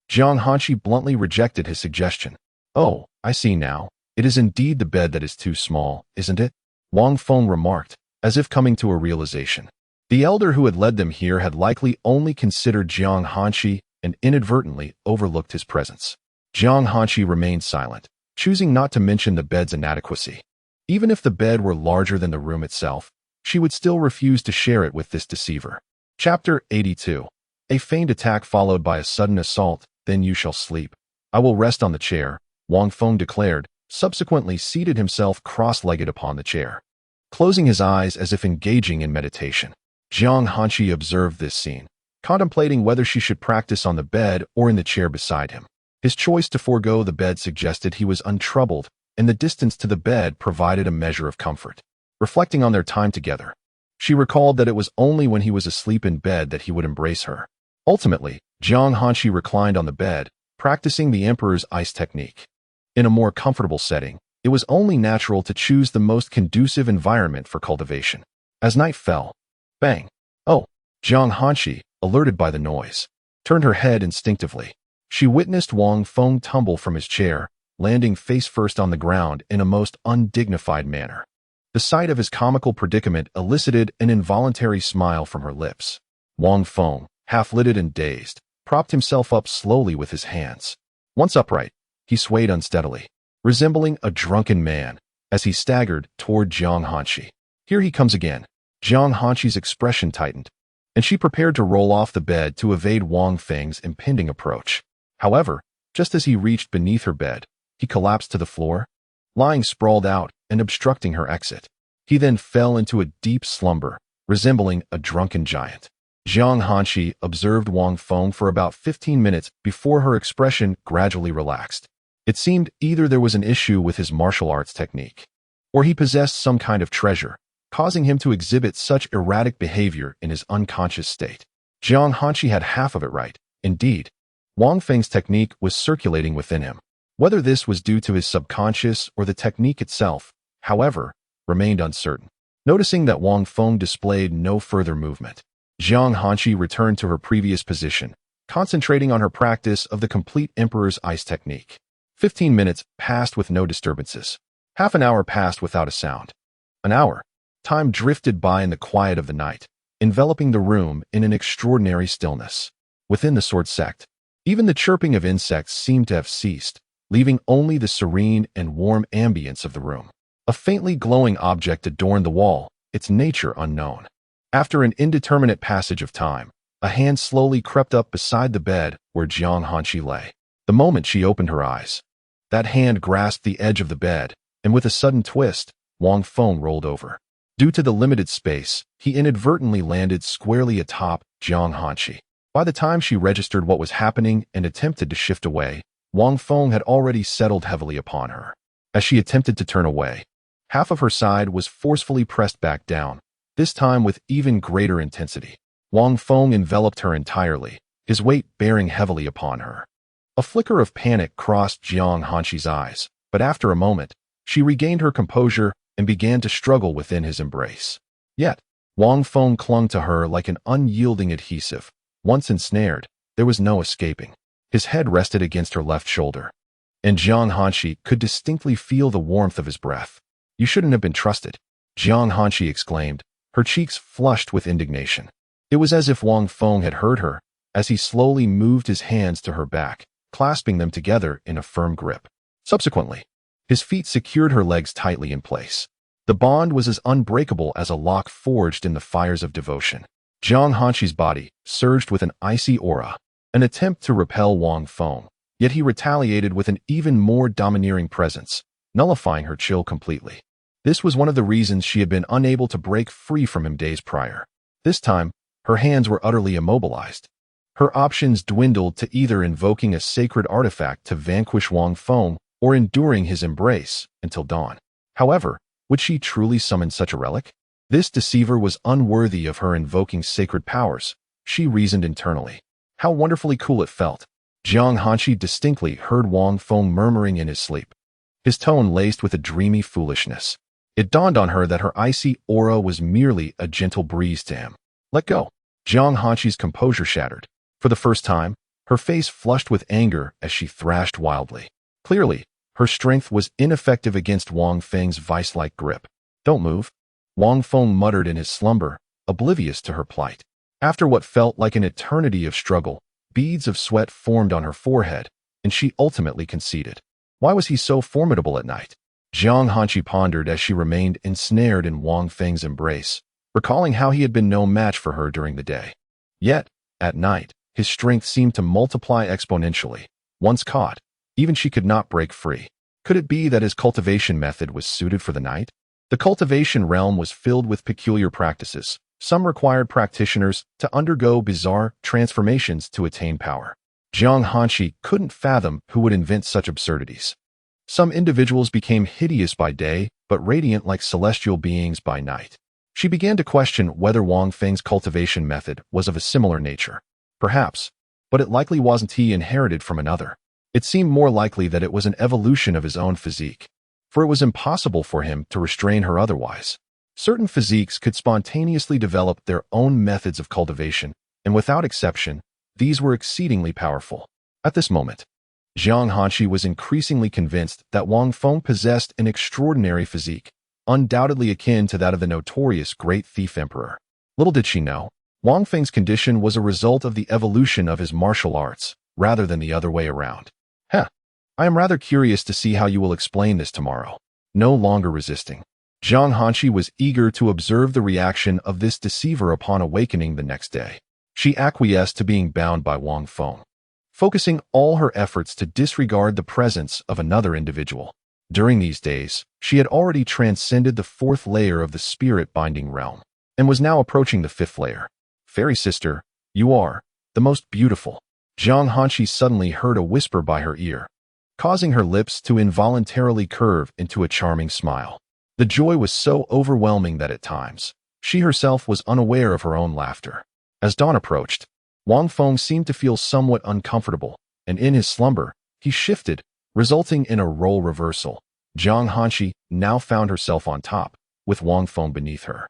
Jiang Hanqi bluntly rejected his suggestion. Oh, I see now. It is indeed the bed that is too small, isn't it? Wang Feng remarked, as if coming to a realization. The elder who had led them here had likely only considered Jiang Hanshi and inadvertently overlooked his presence. Jiang Hanshi remained silent, choosing not to mention the bed's inadequacy. Even if the bed were larger than the room itself, she would still refuse to share it with this deceiver. Chapter 82. A feigned attack followed by a sudden assault, then you shall sleep. I will rest on the chair, Wang Feng declared, subsequently seated himself cross-legged upon the chair. Closing his eyes as if engaging in meditation, Jiang Hanshi observed this scene, contemplating whether she should practice on the bed or in the chair beside him. His choice to forego the bed suggested he was untroubled, and the distance to the bed provided a measure of comfort. Reflecting on their time together, she recalled that it was only when he was asleep in bed that he would embrace her. Ultimately, Jiang Hanshi reclined on the bed, practicing the Emperor's ice technique. In a more comfortable setting, it was only natural to choose the most conducive environment for cultivation. As night fell, bang! Oh! Jiang Hanshi, alerted by the noise, turned her head instinctively. She witnessed Wang Feng tumble from his chair, landing face first on the ground in a most undignified manner. The sight of his comical predicament elicited an involuntary smile from her lips. Wang Feng, half-lidded and dazed, propped himself up slowly with his hands. Once upright, he swayed unsteadily, resembling a drunken man, as he staggered toward Jiang Hanshi. Here he comes again. Jiang Hanshi's expression tightened, and she prepared to roll off the bed to evade Wang Feng's impending approach. However, just as he reached beneath her bed, he collapsed to the floor, lying sprawled out and obstructing her exit. He then fell into a deep slumber, resembling a drunken giant. Jiang Hanshi observed Wang Feng for about 15 minutes before her expression gradually relaxed. It seemed either there was an issue with his martial arts technique, or he possessed some kind of treasure, causing him to exhibit such erratic behavior in his unconscious state. Jiang Hanshi had half of it right. Indeed, Wang Feng's technique was circulating within him. Whether this was due to his subconscious or the technique itself, however, remained uncertain. Noticing that Wang Feng displayed no further movement, Jiang Hanshi returned to her previous position, concentrating on her practice of the complete Emperor's ice technique. 15 minutes passed with no disturbances. Half an hour passed without a sound. An hour. Time drifted by in the quiet of the night, enveloping the room in an extraordinary stillness. Within the sword sect, even the chirping of insects seemed to have ceased, leaving only the serene and warm ambience of the room. A faintly glowing object adorned the wall, its nature unknown. After an indeterminate passage of time, a hand slowly crept up beside the bed where Jiang Hanshi lay. The moment she opened her eyes, that hand grasped the edge of the bed, and with a sudden twist, Wang Feng rolled over. Due to the limited space, he inadvertently landed squarely atop Jiang Hanshi. By the time she registered what was happening and attempted to shift away, Wang Feng had already settled heavily upon her. As she attempted to turn away, half of her side was forcefully pressed back down, this time with even greater intensity. Wang Feng enveloped her entirely, his weight bearing heavily upon her. A flicker of panic crossed Jiang Hanshi's eyes, but after a moment, she regained her composure and began to struggle within his embrace. Yet, Wang Feng clung to her like an unyielding adhesive. Once ensnared, there was no escaping. His head rested against her left shoulder, and Jiang Hanshi could distinctly feel the warmth of his breath. You shouldn't have been trusted, Jiang Hanshi exclaimed, her cheeks flushed with indignation. It was as if Wang Feng had heard her, as he slowly moved his hands to her back, clasping them together in a firm grip. Subsequently, his feet secured her legs tightly in place. The bond was as unbreakable as a lock forged in the fires of devotion. Jiang Hanshi's body surged with an icy aura, an attempt to repel Wang Feng, yet he retaliated with an even more domineering presence, nullifying her chill completely. This was one of the reasons she had been unable to break free from him days prior. This time, her hands were utterly immobilized. Her options dwindled to either invoking a sacred artifact to vanquish Wang Feng or enduring his embrace until dawn. However, would she truly summon such a relic? This deceiver was unworthy of her invoking sacred powers, she reasoned internally. How wonderfully cool it felt. Jiang Hanshi distinctly heard Wang Feng murmuring in his sleep, his tone laced with a dreamy foolishness. It dawned on her that her icy aura was merely a gentle breeze to him. Let go. Jiang Hanshi's composure shattered. For the first time, her face flushed with anger as she thrashed wildly. Clearly, Her strength was ineffective against Wang Feng's vice-like grip. "Don't move," Wang Feng muttered in his slumber, oblivious to her plight. After what felt like an eternity of struggle, beads of sweat formed on her forehead, and she ultimately conceded. Why was he so formidable at night? Jiang Hanqi pondered as she remained ensnared in Wang Feng's embrace, recalling how he had been no match for her during the day. Yet, at night, his strength seemed to multiply exponentially. Once caught, even she could not break free. Could it be that his cultivation method was suited for the night? The cultivation realm was filled with peculiar practices. Some required practitioners to undergo bizarre transformations to attain power. Jiang Hanqi couldn't fathom who would invent such absurdities. Some individuals became hideous by day, but radiant like celestial beings by night. She began to question whether Wang Feng's cultivation method was of a similar nature. Perhaps, but it likely wasn't he inherited from another. It seemed more likely that it was an evolution of his own physique, for it was impossible for him to restrain her otherwise. Certain physiques could spontaneously develop their own methods of cultivation, and without exception, these were exceedingly powerful. At this moment, Jiang Hanqi was increasingly convinced that Wang Feng possessed an extraordinary physique, undoubtedly akin to that of the notorious Great Thief Emperor. Little did she know, Wang Feng's condition was a result of the evolution of his martial arts, rather than the other way around. I am rather curious to see how you will explain this tomorrow. No longer resisting, Jiang Hanqi was eager to observe the reaction of this deceiver upon awakening the next day. She acquiesced to being bound by Wang Feng, focusing all her efforts to disregard the presence of another individual. During these days, she had already transcended the 4th layer of the spirit-binding realm, and was now approaching the 5th layer. "Fairy sister, you are the most beautiful." Jiang Hanqi suddenly heard a whisper by her ear, causing her lips to involuntarily curve into a charming smile. The joy was so overwhelming that at times, she herself was unaware of her own laughter. As dawn approached, Wang Feng seemed to feel somewhat uncomfortable, and in his slumber, he shifted, resulting in a role reversal. Jiang Hanqi now found herself on top, with Wang Feng beneath her.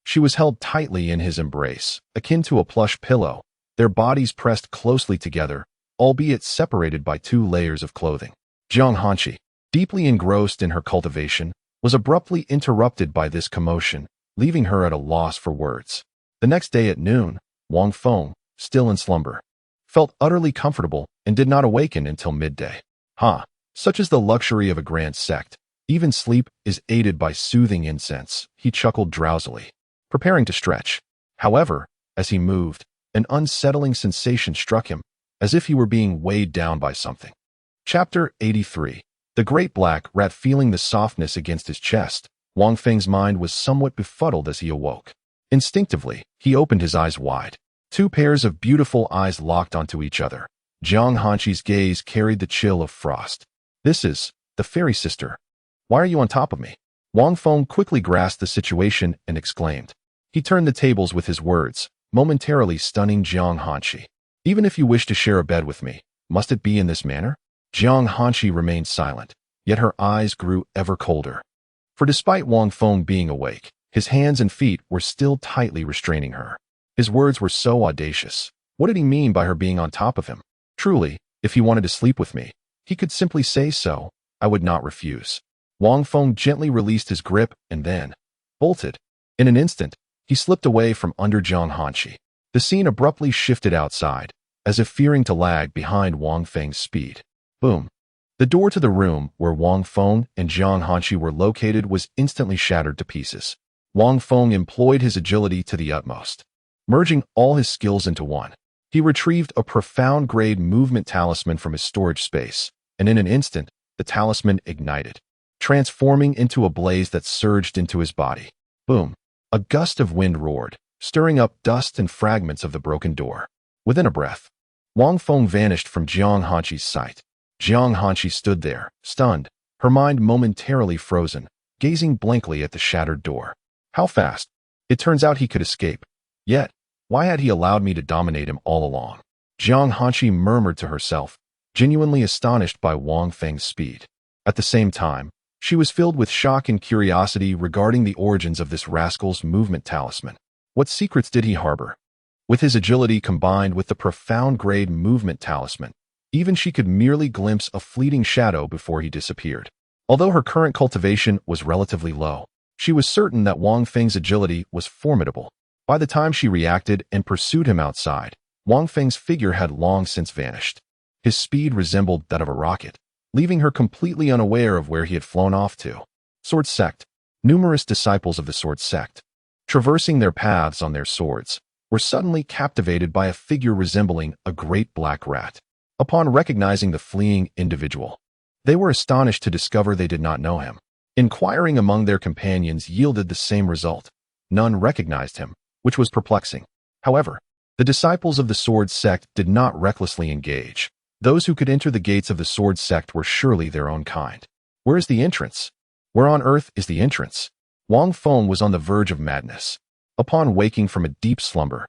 She was held tightly in his embrace, akin to a plush pillow, their bodies pressed closely together, albeit separated by 2 layers of clothing. Jiang Hanqi, deeply engrossed in her cultivation, was abruptly interrupted by this commotion, leaving her at a loss for words. The next day at noon, Wang Feng, still in slumber, felt utterly comfortable and did not awaken until midday. Such is the luxury of a grand sect. Even sleep is aided by soothing incense, he chuckled drowsily, preparing to stretch. However, as he moved, an unsettling sensation struck him, as if he were being weighed down by something. Chapter 83. The Great Black Rat. Feeling the softness against his chest, Wang Feng's mind was somewhat befuddled as he awoke. Instinctively, he opened his eyes wide. 2 pairs of beautiful eyes locked onto each other. Jiang Hanqi's gaze carried the chill of frost. "This is the fairy sister. Why are you on top of me?" Wang Feng quickly grasped the situation and exclaimed. He turned the tables with his words, momentarily stunning Jiang Hanqi. "Even if you wish to share a bed with me, must it be in this manner?" Jiang Hanqi remained silent, yet her eyes grew ever colder. For despite Wang Feng being awake, his hands and feet were still tightly restraining her. His words were so audacious. What did he mean by her being on top of him? Truly, if he wanted to sleep with me, he could simply say so. I would not refuse. Wang Feng gently released his grip and then bolted. In an instant, he slipped away from under Jiang Hanqi. The scene abruptly shifted outside, as if fearing to lag behind Wang Feng's speed. Boom. The door to the room where Wang Feng and Jiang Hanqi were located was instantly shattered to pieces. Wang Feng employed his agility to the utmost. Merging all his skills into one, he retrieved a profound-grade movement talisman from his storage space, and in an instant, the talisman ignited, transforming into a blaze that surged into his body. Boom. A gust of wind roared, stirring up dust and fragments of the broken door. Within a breath, Wang Feng vanished from Jiang Hanqi's sight. Jiang Hanqi stood there, stunned, her mind momentarily frozen, gazing blankly at the shattered door. How fast? It turns out he could escape. Yet, why had he allowed me to dominate him all along? Jiang Hanqi murmured to herself, genuinely astonished by Wang Feng's speed. At the same time, she was filled with shock and curiosity regarding the origins of this rascal's movement talisman. What secrets did he harbor? With his agility combined with the profound-grade movement talisman, Even she could merely glimpse a fleeting shadow before he disappeared. Although her current cultivation was relatively low, she was certain that Wang Feng's agility was formidable. By the time she reacted and pursued him outside, Wang Feng's figure had long since vanished. His speed resembled that of a rocket, leaving her completely unaware of where he had flown off to. Sword Sect. Numerous disciples of the Sword Sect, traversing their paths on their swords, were suddenly captivated by a figure resembling a great black rat. Upon recognizing the fleeing individual, they were astonished to discover they did not know him. Inquiring among their companions yielded the same result. None recognized him, which was perplexing. However, the disciples of the Sword Sect did not recklessly engage. Those who could enter the gates of the Sword Sect were surely their own kind. Where is the entrance? Where on earth is the entrance? Wang Feng was on the verge of madness. Upon waking from a deep slumber,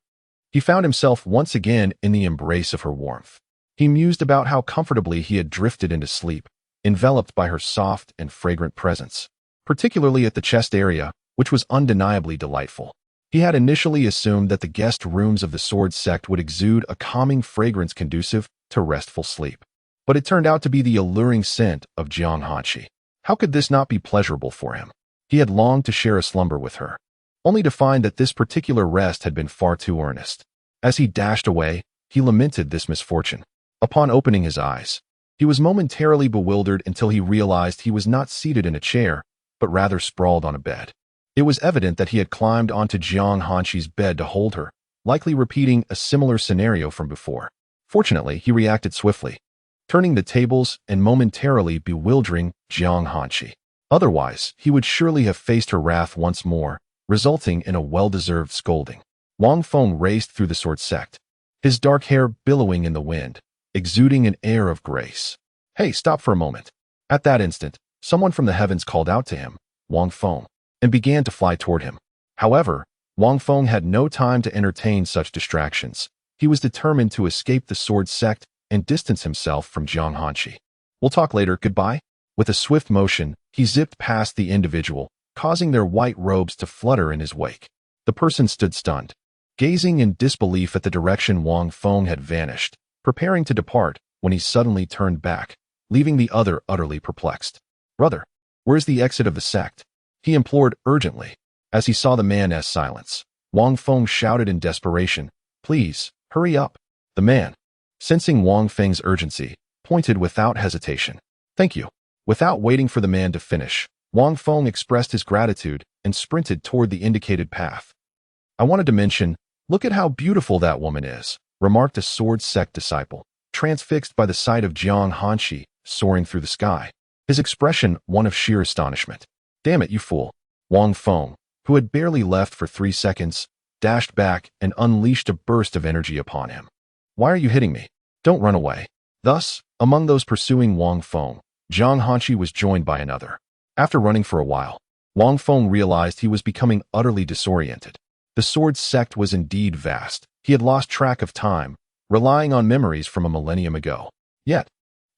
he found himself once again in the embrace of her warmth. He mused about how comfortably he had drifted into sleep, enveloped by her soft and fragrant presence, particularly at the chest area, which was undeniably delightful. He had initially assumed that the guest rooms of the Sword Sect would exude a calming fragrance conducive to restful sleep. But it turned out to be the alluring scent of Jiang Hanqi. How could this not be pleasurable for him? He had longed to share a slumber with her, only to find that this particular rest had been far too earnest. As he dashed away, he lamented this misfortune. Upon opening his eyes, he was momentarily bewildered until he realized he was not seated in a chair, but rather sprawled on a bed. It was evident that he had climbed onto Jiang Hanqi's bed to hold her, likely repeating a similar scenario from before. Fortunately, he reacted swiftly, turning the tables and momentarily bewildering Jiang Hanqi. Otherwise, he would surely have faced her wrath once more, resulting in a well-deserved scolding. Wang Feng raced through the Sword Sect, his dark hair billowing in the wind, exuding an air of grace. "Hey, stop for a moment." At that instant, someone from the heavens called out to him, Wang Feng, and began to fly toward him. However, Wang Feng had no time to entertain such distractions. He was determined to escape the Sword Sect and distance himself from Jiang Hanqi. "We'll talk later, goodbye." With a swift motion, he zipped past the individual, causing their white robes to flutter in his wake. The person stood stunned, gazing in disbelief at the direction Wang Feng had vanished, preparing to depart when he suddenly turned back, leaving the other utterly perplexed. "Brother, where's the exit of the sect?" he implored urgently. As he saw the man's silence, Wang Feng shouted in desperation, "Please, hurry up." The man, sensing Wang Feng's urgency, pointed without hesitation. "Thank you." Without waiting for the man to finish, Wang Feng expressed his gratitude and sprinted toward the indicated path. "I wanted to mention, look at how beautiful that woman is," remarked a Sword Sect disciple, transfixed by the sight of Jiang Hanqi soaring through the sky, his expression one of sheer astonishment. "Damn it, you fool." Wang Feng, who had barely left for 3 seconds, dashed back and unleashed a burst of energy upon him. "Why are you hitting me? Don't run away." Thus, among those pursuing Wang Feng, Jiang Hanqi was joined by another. After running for a while, Wang Feng realized he was becoming utterly disoriented. The Sword Sect was indeed vast. He had lost track of time, relying on memories from a millennium ago. Yet,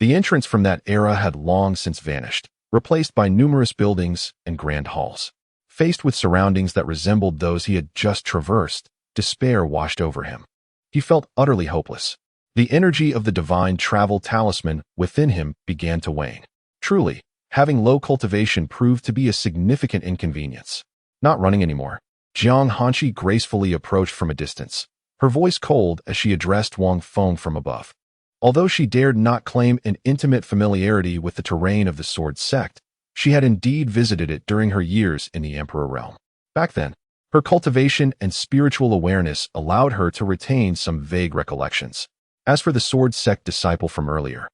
the entrance from that era had long since vanished, replaced by numerous buildings and grand halls. Faced with surroundings that resembled those he had just traversed, despair washed over him. He felt utterly hopeless. The energy of the divine travel talisman within him began to wane. Truly, having low cultivation proved to be a significant inconvenience. Not running anymore, Jiang Hanqi gracefully approached from a distance, her voice cold as she addressed Wang Feng from above. Although she dared not claim an intimate familiarity with the terrain of the Sword Sect, she had indeed visited it during her years in the Emperor realm. Back then, her cultivation and spiritual awareness allowed her to retain some vague recollections. As for the Sword Sect disciple from earlier,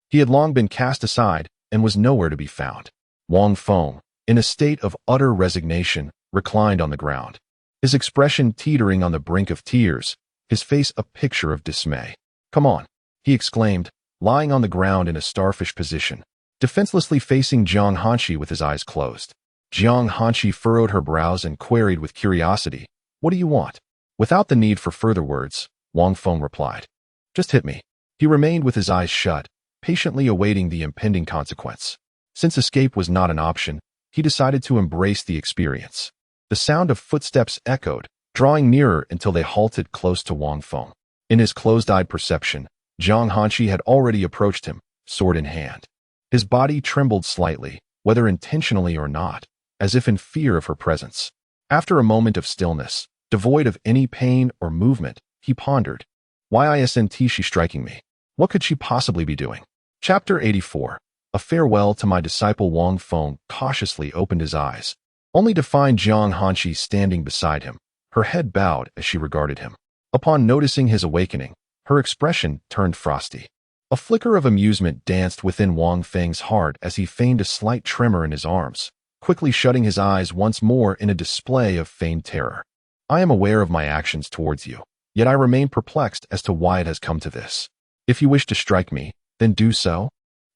he had long been cast aside and was nowhere to be found. Wang Feng, in a state of utter resignation, reclined on the ground, his expression teetering on the brink of tears, his face a picture of dismay. "Come on," he exclaimed, lying on the ground in a starfish position, defenselessly facing Jiang Hanqi with his eyes closed. Jiang Hanqi furrowed her brows and queried with curiosity, "What do you want?" Without the need for further words, Wang Feng replied, "Just hit me." He remained with his eyes shut, patiently awaiting the impending consequence. Since escape was not an option, he decided to embrace the experience. The sound of footsteps echoed, drawing nearer until they halted close to Wang Feng. In his closed-eyed perception, Zhang Hanshi had already approached him, sword in hand. His body trembled slightly, whether intentionally or not, as if in fear of her presence. After a moment of stillness, devoid of any pain or movement, he pondered, why isn't she striking me? What could she possibly be doing? Chapter 84. A farewell to my disciple. Wang Feng cautiously opened his eyes, only to find Zhang Hanshi standing beside him, her head bowed as she regarded him. Upon noticing his awakening, her expression turned frosty. A flicker of amusement danced within Wang Feng's heart as he feigned a slight tremor in his arms, quickly shutting his eyes once more in a display of feigned terror. I am aware of my actions towards you, yet I remain perplexed as to why it has come to this. If you wish to strike me, then do so.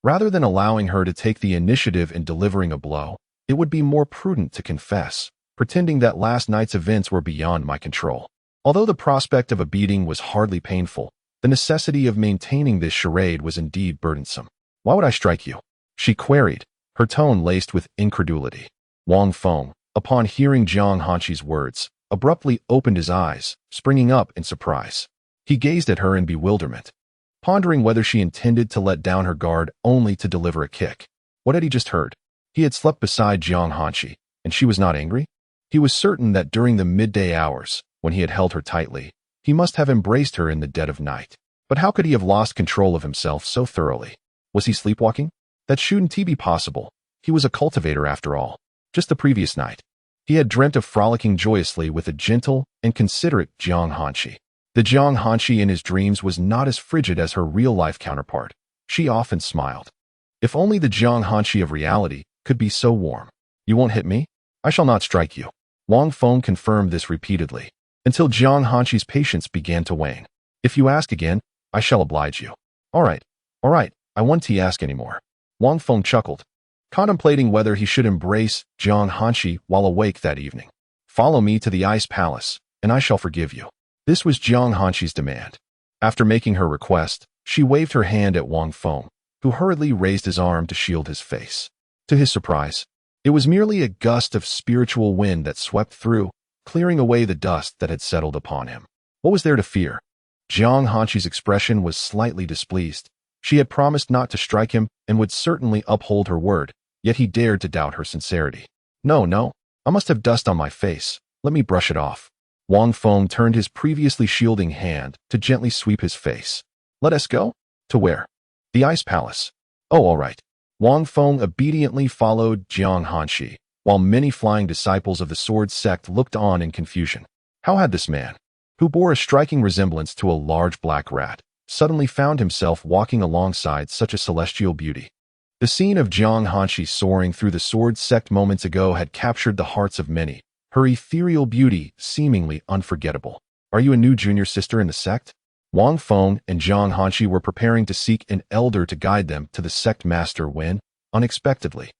Rather than allowing her to take the initiative in delivering a blow, it would be more prudent to confess, pretending that last night's events were beyond my control. Although the prospect of a beating was hardly painful, the necessity of maintaining this charade was indeed burdensome. Why would I strike you? She queried, her tone laced with incredulity. Wang Feng, upon hearing Zhang Hanshi's words, abruptly opened his eyes, springing up in surprise. He gazed at her in bewilderment, pondering whether she intended to let down her guard only to deliver a kick. What had he just heard? He had slept beside Zhang Hanshi, and she was not angry? He was certain that during the midday hours, when he had held her tightly, he must have embraced her in the dead of night. But how could he have lost control of himself so thoroughly? Was he sleepwalking? That shouldn't be possible. He was a cultivator after all. Just the previous night, he had dreamt of frolicking joyously with a gentle and considerate Zhang Hanshi. The Zhang Hanshi in his dreams was not as frigid as her real-life counterpart. She often smiled. If only the Zhang Hanshi of reality could be so warm. You won't hit me? I shall not strike you. Wang Feng confirmed this repeatedly, until Zhang Hanshi's patience began to wane. If you ask again, I shall oblige you. All right, I won't ask anymore. Wang Feng chuckled, contemplating whether he should embrace Zhang Hanshi while awake that evening. Follow me to the Ice Palace, and I shall forgive you. This was Zhang Hanshi's demand. After making her request, she waved her hand at Wang Feng, who hurriedly raised his arm to shield his face. To his surprise, it was merely a gust of spiritual wind that swept through, clearing away the dust that had settled upon him. What was there to fear? Zhang Hanshi's expression was slightly displeased. She had promised not to strike him and would certainly uphold her word, yet he dared to doubt her sincerity. No, I must have dust on my face. Let me brush it off. Wang Feng turned his previously shielding hand to gently sweep his face. Let us go? To where? The Ice Palace. Oh, all right. Wang Feng obediently followed Zhang Hanshi, while many flying disciples of the sword sect looked on in confusion. How had this man, who bore a striking resemblance to a large black rat, suddenly found himself walking alongside such a celestial beauty? The scene of Zhang Hanshi soaring through the sword sect moments ago had captured the hearts of many, her ethereal beauty seemingly unforgettable. Are you a new junior sister in the sect? Wang Feng and Zhang Hanshi were preparing to seek an elder to guide them to the sect master when, unexpectedly,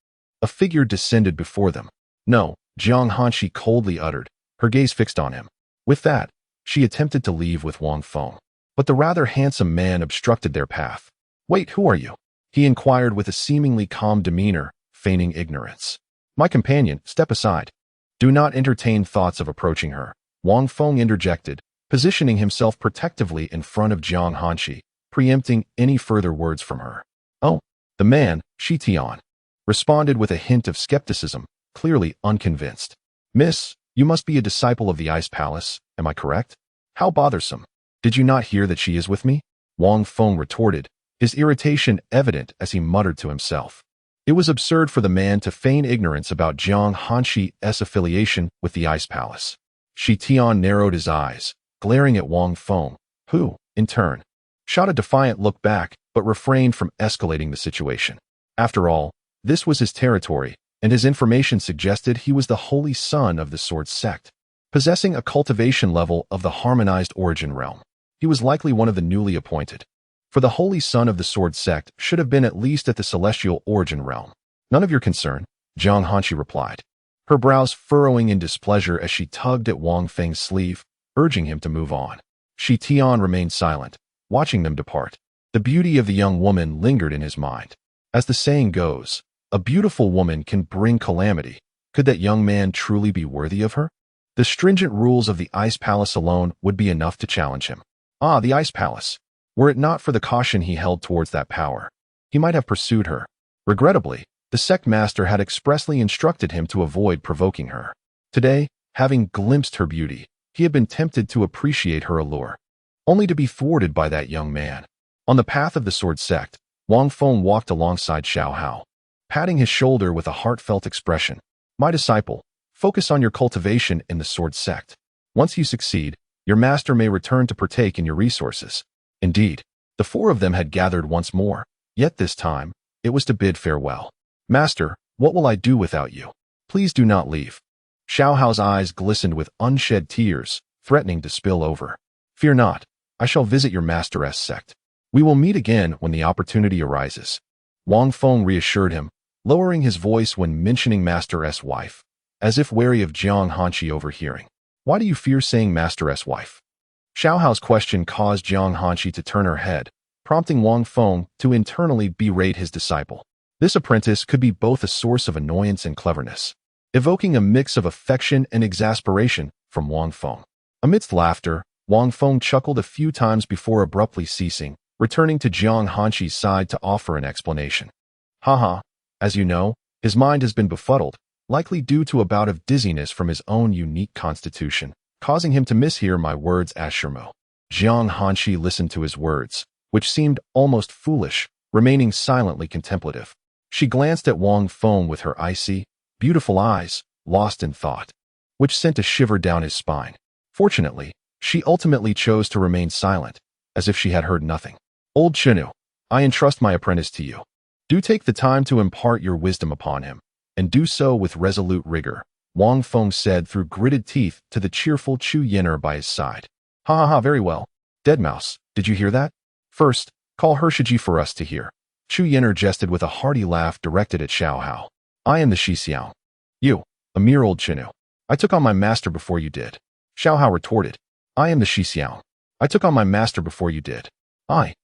a figure descended before them. No, Zhang Hanshi coldly uttered, her gaze fixed on him. With that, she attempted to leave with Wang Feng, but the rather handsome man obstructed their path. Wait, who are you? He inquired with a seemingly calm demeanor, feigning ignorance. My companion, step aside. Do not entertain thoughts of approaching her, Wang Feng interjected, positioning himself protectively in front of Zhang Hanshi, preempting any further words from her. Oh, the man, Shi Tian, responded with a hint of skepticism, clearly unconvinced. Miss, you must be a disciple of the Ice Palace, am I correct? How bothersome. Did you not hear that she is with me? Wang Feng retorted, his irritation evident as he muttered to himself. It was absurd for the man to feign ignorance about Zhang Hanshi's affiliation with the Ice Palace. Shi Tian narrowed his eyes, glaring at Wang Feng, who, in turn, shot a defiant look back but refrained from escalating the situation. After all, this was his territory, and his information suggested he was the holy son of the sword sect, possessing a cultivation level of the harmonized origin realm. He was likely one of the newly appointed, for the holy son of the sword sect should have been at least at the celestial origin realm. None of your concern, Zhang Hanshi replied, her brows furrowing in displeasure as she tugged at Wang Feng's sleeve, urging him to move on. Shi Tian remained silent, watching them depart. The beauty of the young woman lingered in his mind. As the saying goes, a beautiful woman can bring calamity. Could that young man truly be worthy of her? The stringent rules of the Ice Palace alone would be enough to challenge him. Ah, the Ice Palace. Were it not for the caution he held towards that power, he might have pursued her. Regrettably, the sect master had expressly instructed him to avoid provoking her. Today, having glimpsed her beauty, he had been tempted to appreciate her allure, only to be thwarted by that young man. On the path of the sword sect, Wang Feng walked alongside Xiao Hao, patting his shoulder with a heartfelt expression. My disciple, focus on your cultivation in the sword sect. Once you succeed, your master may return to partake in your resources. Indeed, the four of them had gathered once more, yet this time, it was to bid farewell. Master, what will I do without you? Please do not leave. Xiao Hao's eyes glistened with unshed tears, threatening to spill over. Fear not, I shall visit your master's sect. We will meet again when the opportunity arises. Wang Feng reassured him, lowering his voice when mentioning master's wife, as if wary of Jiang Hanqi overhearing. Why do you fear saying master's wife? Xiao Hao's question caused Jiang Hanqi to turn her head, prompting Wang Feng to internally berate his disciple. This apprentice could be both a source of annoyance and cleverness, evoking a mix of affection and exasperation from Wang Feng. Amidst laughter, Wang Feng chuckled a few times before abruptly ceasing, returning to Jiang Hanqi's side to offer an explanation. Haha, as you know, his mind has been befuddled, likely due to a bout of dizziness from his own unique constitution, causing him to mishear my words as Shermo. Jiang Hanqi listened to his words, which seemed almost foolish, remaining silently contemplative. She glanced at Wang Feng with her icy, beautiful eyes, lost in thought, which sent a shiver down his spine. Fortunately, she ultimately chose to remain silent, as if she had heard nothing. Old Chenu, I entrust my apprentice to you. Do take the time to impart your wisdom upon him, and do so with resolute rigor, Wang Feng said through gritted teeth to the cheerful Chu Yin'er by his side. Ha ha ha, very well. Deadmau5, did you hear that? First, call Hershiji for us to hear. Chu Yin'er jested with a hearty laugh directed at Xiao Hao. I am the Shixiao. You, a mere old Chenu. I took on my master before you did. Xiao Hao retorted. I am the Shixiao. I took on my master before you did. I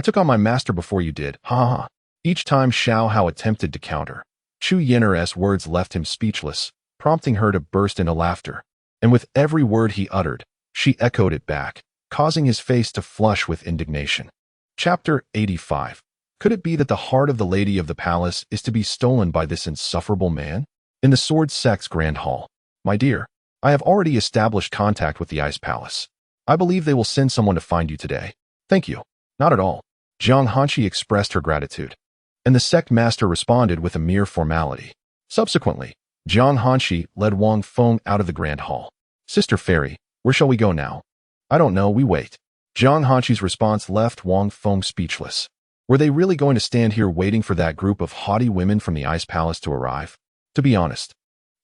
took on my master before you did. Ha ha ha. Each time Xiao Hao attempted to counter, Chu Yin'er's words left him speechless, prompting her to burst into laughter. And with every word he uttered, she echoed it back, causing his face to flush with indignation. Chapter 85. Could it be that the heart of the lady of the palace is to be stolen by this insufferable man? In the sword sect's grand hall. My dear, I have already established contact with the ice palace. I believe they will send someone to find you today. Thank you. Not at all. Jiang Hanqi expressed her gratitude, and the sect master responded with a mere formality. Subsequently, Jiang Hanqi led Wang Feng out of the grand hall. Sister Fairy, where shall we go now? I don't know, we wait. Jiang Hanqi's response left Wang Feng speechless. Were they really going to stand here waiting for that group of haughty women from the ice palace to arrive? To be honest,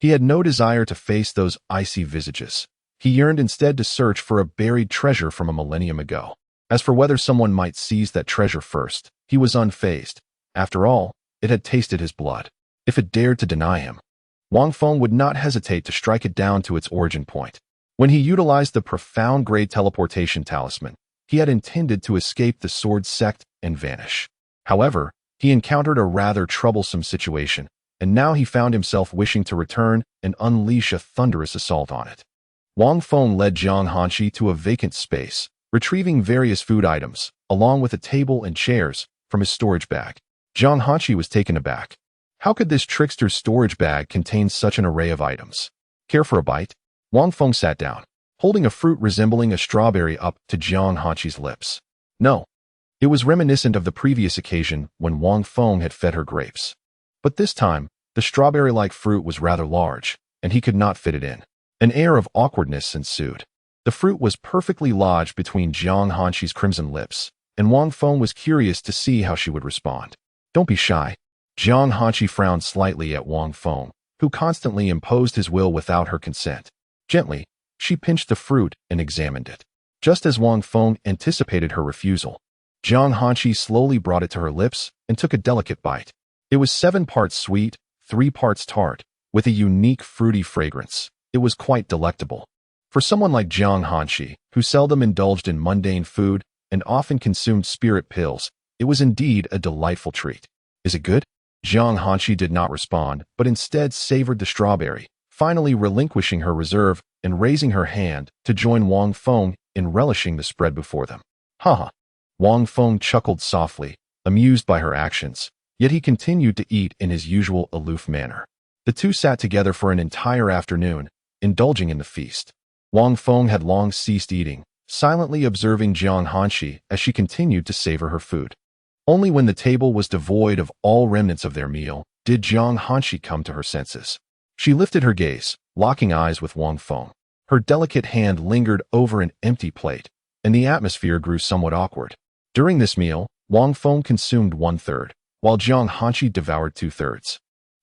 he had no desire to face those icy visages. He yearned instead to search for a buried treasure from a millennium ago. As for whether someone might seize that treasure first, he was unfazed. After all, it had tasted his blood. If it dared to deny him, Wang Feng would not hesitate to strike it down to its origin point. When he utilized the profound-grade teleportation talisman, he had intended to escape the sword sect and vanish. However, he encountered a rather troublesome situation, and now he found himself wishing to return and unleash a thunderous assault on it. Wang Feng led Jiang Hanqi to a vacant space, retrieving various food items, along with a table and chairs, from his storage bag. Jiang Hanqi was taken aback. How could this trickster's storage bag contain such an array of items? Care for a bite? Wang Feng sat down, holding a fruit resembling a strawberry up to Jiang Hanqi's lips. No. It was reminiscent of the previous occasion when Wang Feng had fed her grapes. But this time, the strawberry-like fruit was rather large, and he could not fit it in. An air of awkwardness ensued. The fruit was perfectly lodged between Jiang Hanqi's crimson lips, and Wang Feng was curious to see how she would respond. Don't be shy. Jiang Hanqi frowned slightly at Wang Feng, who constantly imposed his will without her consent. Gently, she pinched the fruit and examined it. Just as Wang Feng anticipated her refusal, Jiang Hanqi slowly brought it to her lips and took a delicate bite. It was 7 parts sweet, 3 parts tart, with a unique fruity fragrance. It was quite delectable. For someone like Jiang Hanqi, who seldom indulged in mundane food and often consumed spirit pills, it was indeed a delightful treat. Is it good? Jiang Hanqi did not respond, but instead savored the strawberry, finally relinquishing her reserve and raising her hand to join Wang Feng in relishing the spread before them. Haha. Wang Feng chuckled softly, amused by her actions, yet he continued to eat in his usual aloof manner. The two sat together for an entire afternoon, indulging in the feast. Wang Feng had long ceased eating, silently observing Jiang Hanshi as she continued to savor her food. Only when the table was devoid of all remnants of their meal did Jiang Hanshi come to her senses. She lifted her gaze, locking eyes with Wang Feng. Her delicate hand lingered over an empty plate, and the atmosphere grew somewhat awkward. During this meal, Wang Feng consumed 1/3, while Jiang Hanshi devoured 2/3.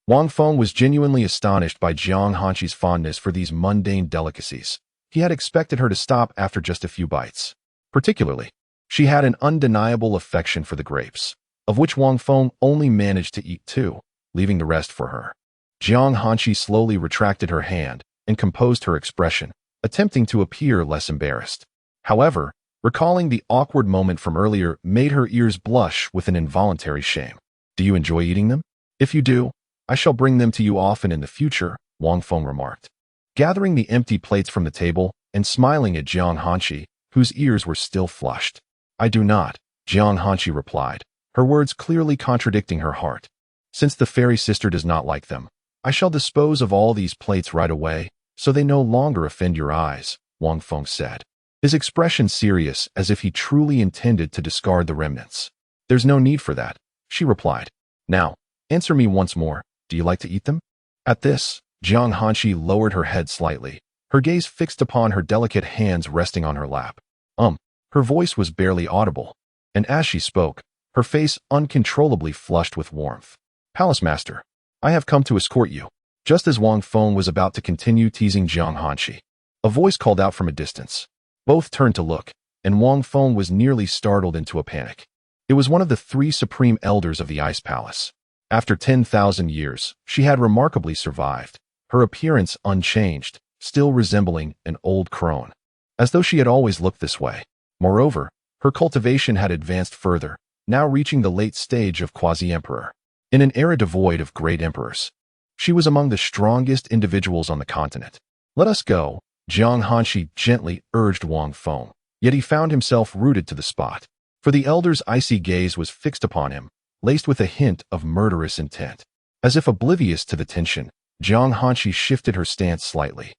Wang Feng was genuinely astonished by Jiang Hanshi's fondness for these mundane delicacies. He had expected her to stop after just a few bites. Particularly, she had an undeniable affection for the grapes, of which Wang Feng only managed to eat 2, leaving the rest for her. Jiang Hanshi slowly retracted her hand and composed her expression, attempting to appear less embarrassed. However, recalling the awkward moment from earlier made her ears blush with an involuntary shame. "Do you enjoy eating them? If you do, I shall bring them to you often in the future," Wang Feng remarked. Gathering the empty plates from the table and smiling at Jiang Hanshi, whose ears were still flushed. "I do not," Jiang Hanshi replied, her words clearly contradicting her heart. "Since the fairy sister does not like them, I shall dispose of all these plates right away, so they no longer offend your eyes," Wang Feng said, his expression serious as if he truly intended to discard the remnants. "There's no need for that," she replied. "Now, answer me once more, do you like to eat them?" At this, Jiang Hanshi lowered her head slightly, her gaze fixed upon her delicate hands resting on her lap. Her voice was barely audible, and as she spoke, her face uncontrollably flushed with warmth. "Palace Master, I have come to escort you." Just as Wang Feng was about to continue teasing Jiang Hanshi, a voice called out from a distance. Both turned to look, and Wang Feng was nearly startled into a panic. It was one of the 3 supreme elders of the Ice Palace. After 10,000 years, she had remarkably survived, her appearance unchanged, still resembling an old crone, as though she had always looked this way. Moreover, her cultivation had advanced further, now reaching the late stage of quasi-emperor. In an era devoid of great emperors, she was among the strongest individuals on the continent. "Let us go," Jiang Hanshi gently urged Wang Feng, yet he found himself rooted to the spot. For the elder's icy gaze was fixed upon him, laced with a hint of murderous intent. As if oblivious to the tension, Jiang Hanshi shifted her stance slightly,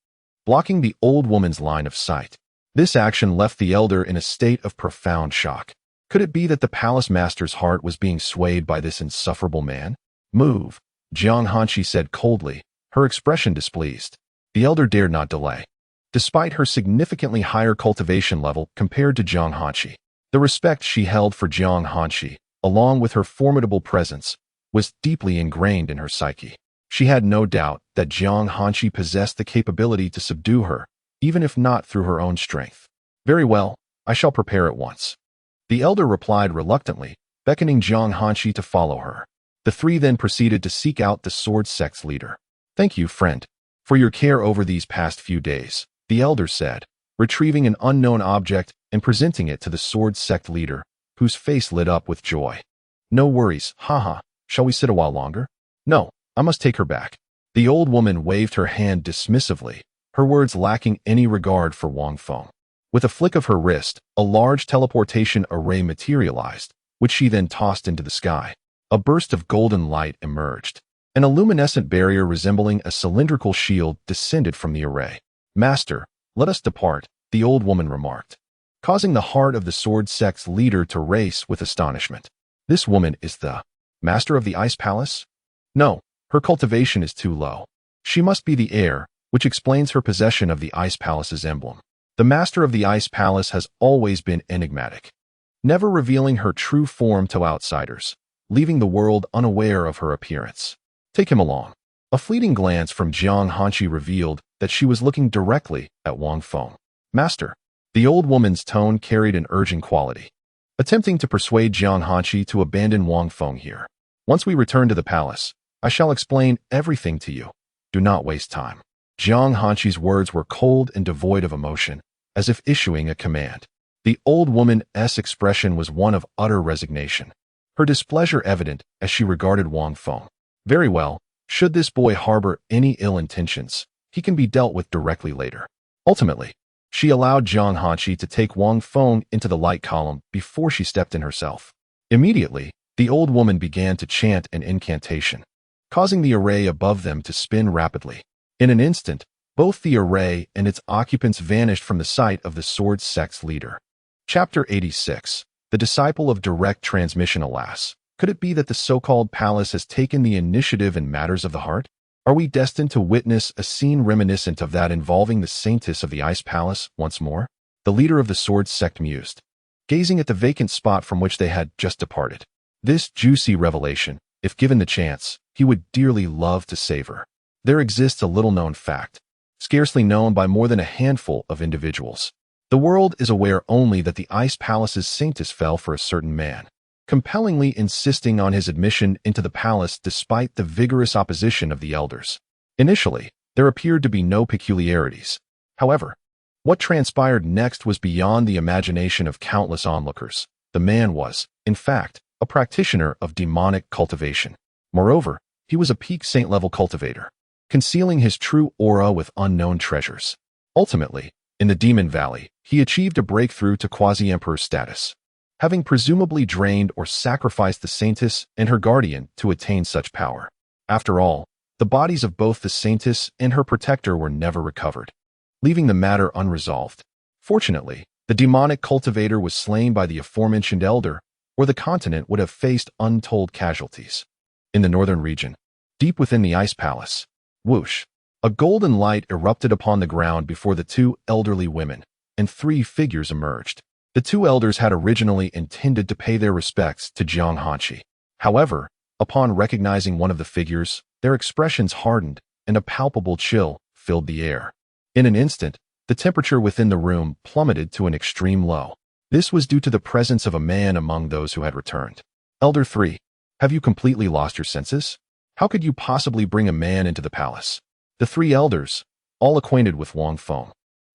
blocking the old woman's line of sight. This action left the elder in a state of profound shock. Could it be that the palace master's heart was being swayed by this insufferable man? "Move," Jiang Hanshi said coldly, her expression displeased. The elder dared not delay. Despite her significantly higher cultivation level compared to Jiang Hanshi, the respect she held for Jiang Hanshi, along with her formidable presence, was deeply ingrained in her psyche. She had no doubt that Jiang Hanshi possessed the capability to subdue her, even if not through her own strength. "Very well, I shall prepare at once." The elder replied reluctantly, beckoning Jiang Hanshi to follow her. The 3 then proceeded to seek out the sword sect's leader. "Thank you, friend, for your care over these past few days," the elder said, retrieving an unknown object and presenting it to the sword sect leader, whose face lit up with joy. "No worries, haha. Shall we sit a while longer?" "No, I must take her back." The old woman waved her hand dismissively, her words lacking any regard for Wang Feng. With a flick of her wrist, a large teleportation array materialized, which she then tossed into the sky. A burst of golden light emerged, and a luminescent barrier resembling a cylindrical shield descended from the array. "Master, let us depart," the old woman remarked, causing the heart of the sword sect's leader to race with astonishment. "This woman is the master of the Ice Palace?" "No, her cultivation is too low. She must be the heir, which explains her possession of the Ice Palace's emblem. The master of the Ice Palace has always been enigmatic, never revealing her true form to outsiders, leaving the world unaware of her appearance. Take him along." A fleeting glance from Jiang Hanshi revealed that she was looking directly at Wang Feng. "Master," the old woman's tone carried an urgent quality, attempting to persuade Jiang Hanshi to abandon Wang Feng here. "Once we return to the palace, I shall explain everything to you. Do not waste time." Jiang Hanshi's words were cold and devoid of emotion, as if issuing a command. The old woman's expression was one of utter resignation, her displeasure evident as she regarded Wang Feng. "Very well, should this boy harbor any ill intentions, he can be dealt with directly later." Ultimately, She allowed Jiang Hanqi to take Wang Feng into the light column before she stepped in herself. Immediately, the old woman began to chant an incantation, causing the array above them to spin rapidly. In an instant, both the array and its occupants vanished from the sight of the sword sect's leader. Chapter 86. The Disciple of Direct Transmission. Alas, could it be that the so-called palace has taken the initiative in matters of the heart? Are we destined to witness a scene reminiscent of that involving the saintess of the Ice Palace once more? The leader of the sword sect mused, gazing at the vacant spot from which they had just departed. This juicy revelation, if given the chance, he would dearly love to savor. There exists a little-known fact, scarcely known by more than a handful of individuals. The world is aware only that the Ice Palace's saintess fell for a certain man, compellingly insisting on his admission into the palace despite the vigorous opposition of the elders. Initially, there appeared to be no peculiarities. However, what transpired next was beyond the imagination of countless onlookers. The man was, in fact, a practitioner of demonic cultivation. Moreover, he was a peak saint-level cultivator, concealing his true aura with unknown treasures. Ultimately, in the Demon Valley, he achieved a breakthrough to quasi-emperor status, having presumably drained or sacrificed the saintess and her guardian to attain such power. After all, the bodies of both the saintess and her protector were never recovered, leaving the matter unresolved. Fortunately, the demonic cultivator was slain by the aforementioned elder, or the continent would have faced untold casualties. In the northern region, deep within the Ice Palace, whoosh, a golden light erupted upon the ground before the two elderly women, and three figures emerged. The two elders had originally intended to pay their respects to Jiang Hanqi. However, upon recognizing one of the figures, their expressions hardened, and a palpable chill filled the air. In an instant, the temperature within the room plummeted to an extreme low. This was due to the presence of a man among those who had returned. Elder 3, have you completely lost your senses? How could you possibly bring a man into the palace? The three elders, all acquainted with Wang Feng,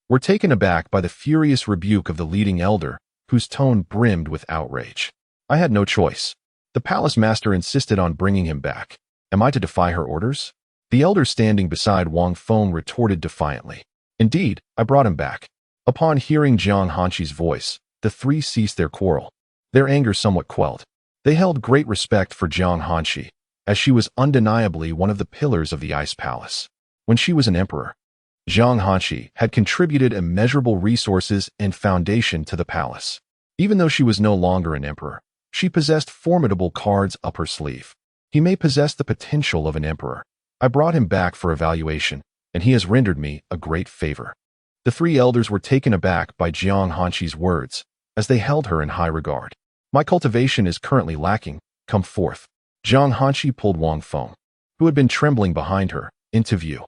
were taken aback by the furious rebuke of the leading elder, whose tone brimmed with outrage. I had no choice. The palace master insisted on bringing him back. Am I to defy her orders? The elder standing beside Wang Feng retorted defiantly. Indeed, I brought him back. Upon hearing Jiang Hanqi's voice, the three ceased their quarrel, their anger somewhat quelled. They held great respect for Jiang Hanqi, as she was undeniably one of the pillars of the Ice Palace. When she was an emperor, Jiang Hanqi had contributed immeasurable resources and foundation to the palace. Even though she was no longer an emperor, she possessed formidable cards up her sleeve. He may possess the potential of an emperor. I brought him back for evaluation, and he has rendered me a great favor. The three elders were taken aback by Jiang Hanqi's words, as they held her in high regard. My cultivation is currently lacking. Come forth. Jiang Hanqi pulled Wang Feng, who had been trembling behind her, into view.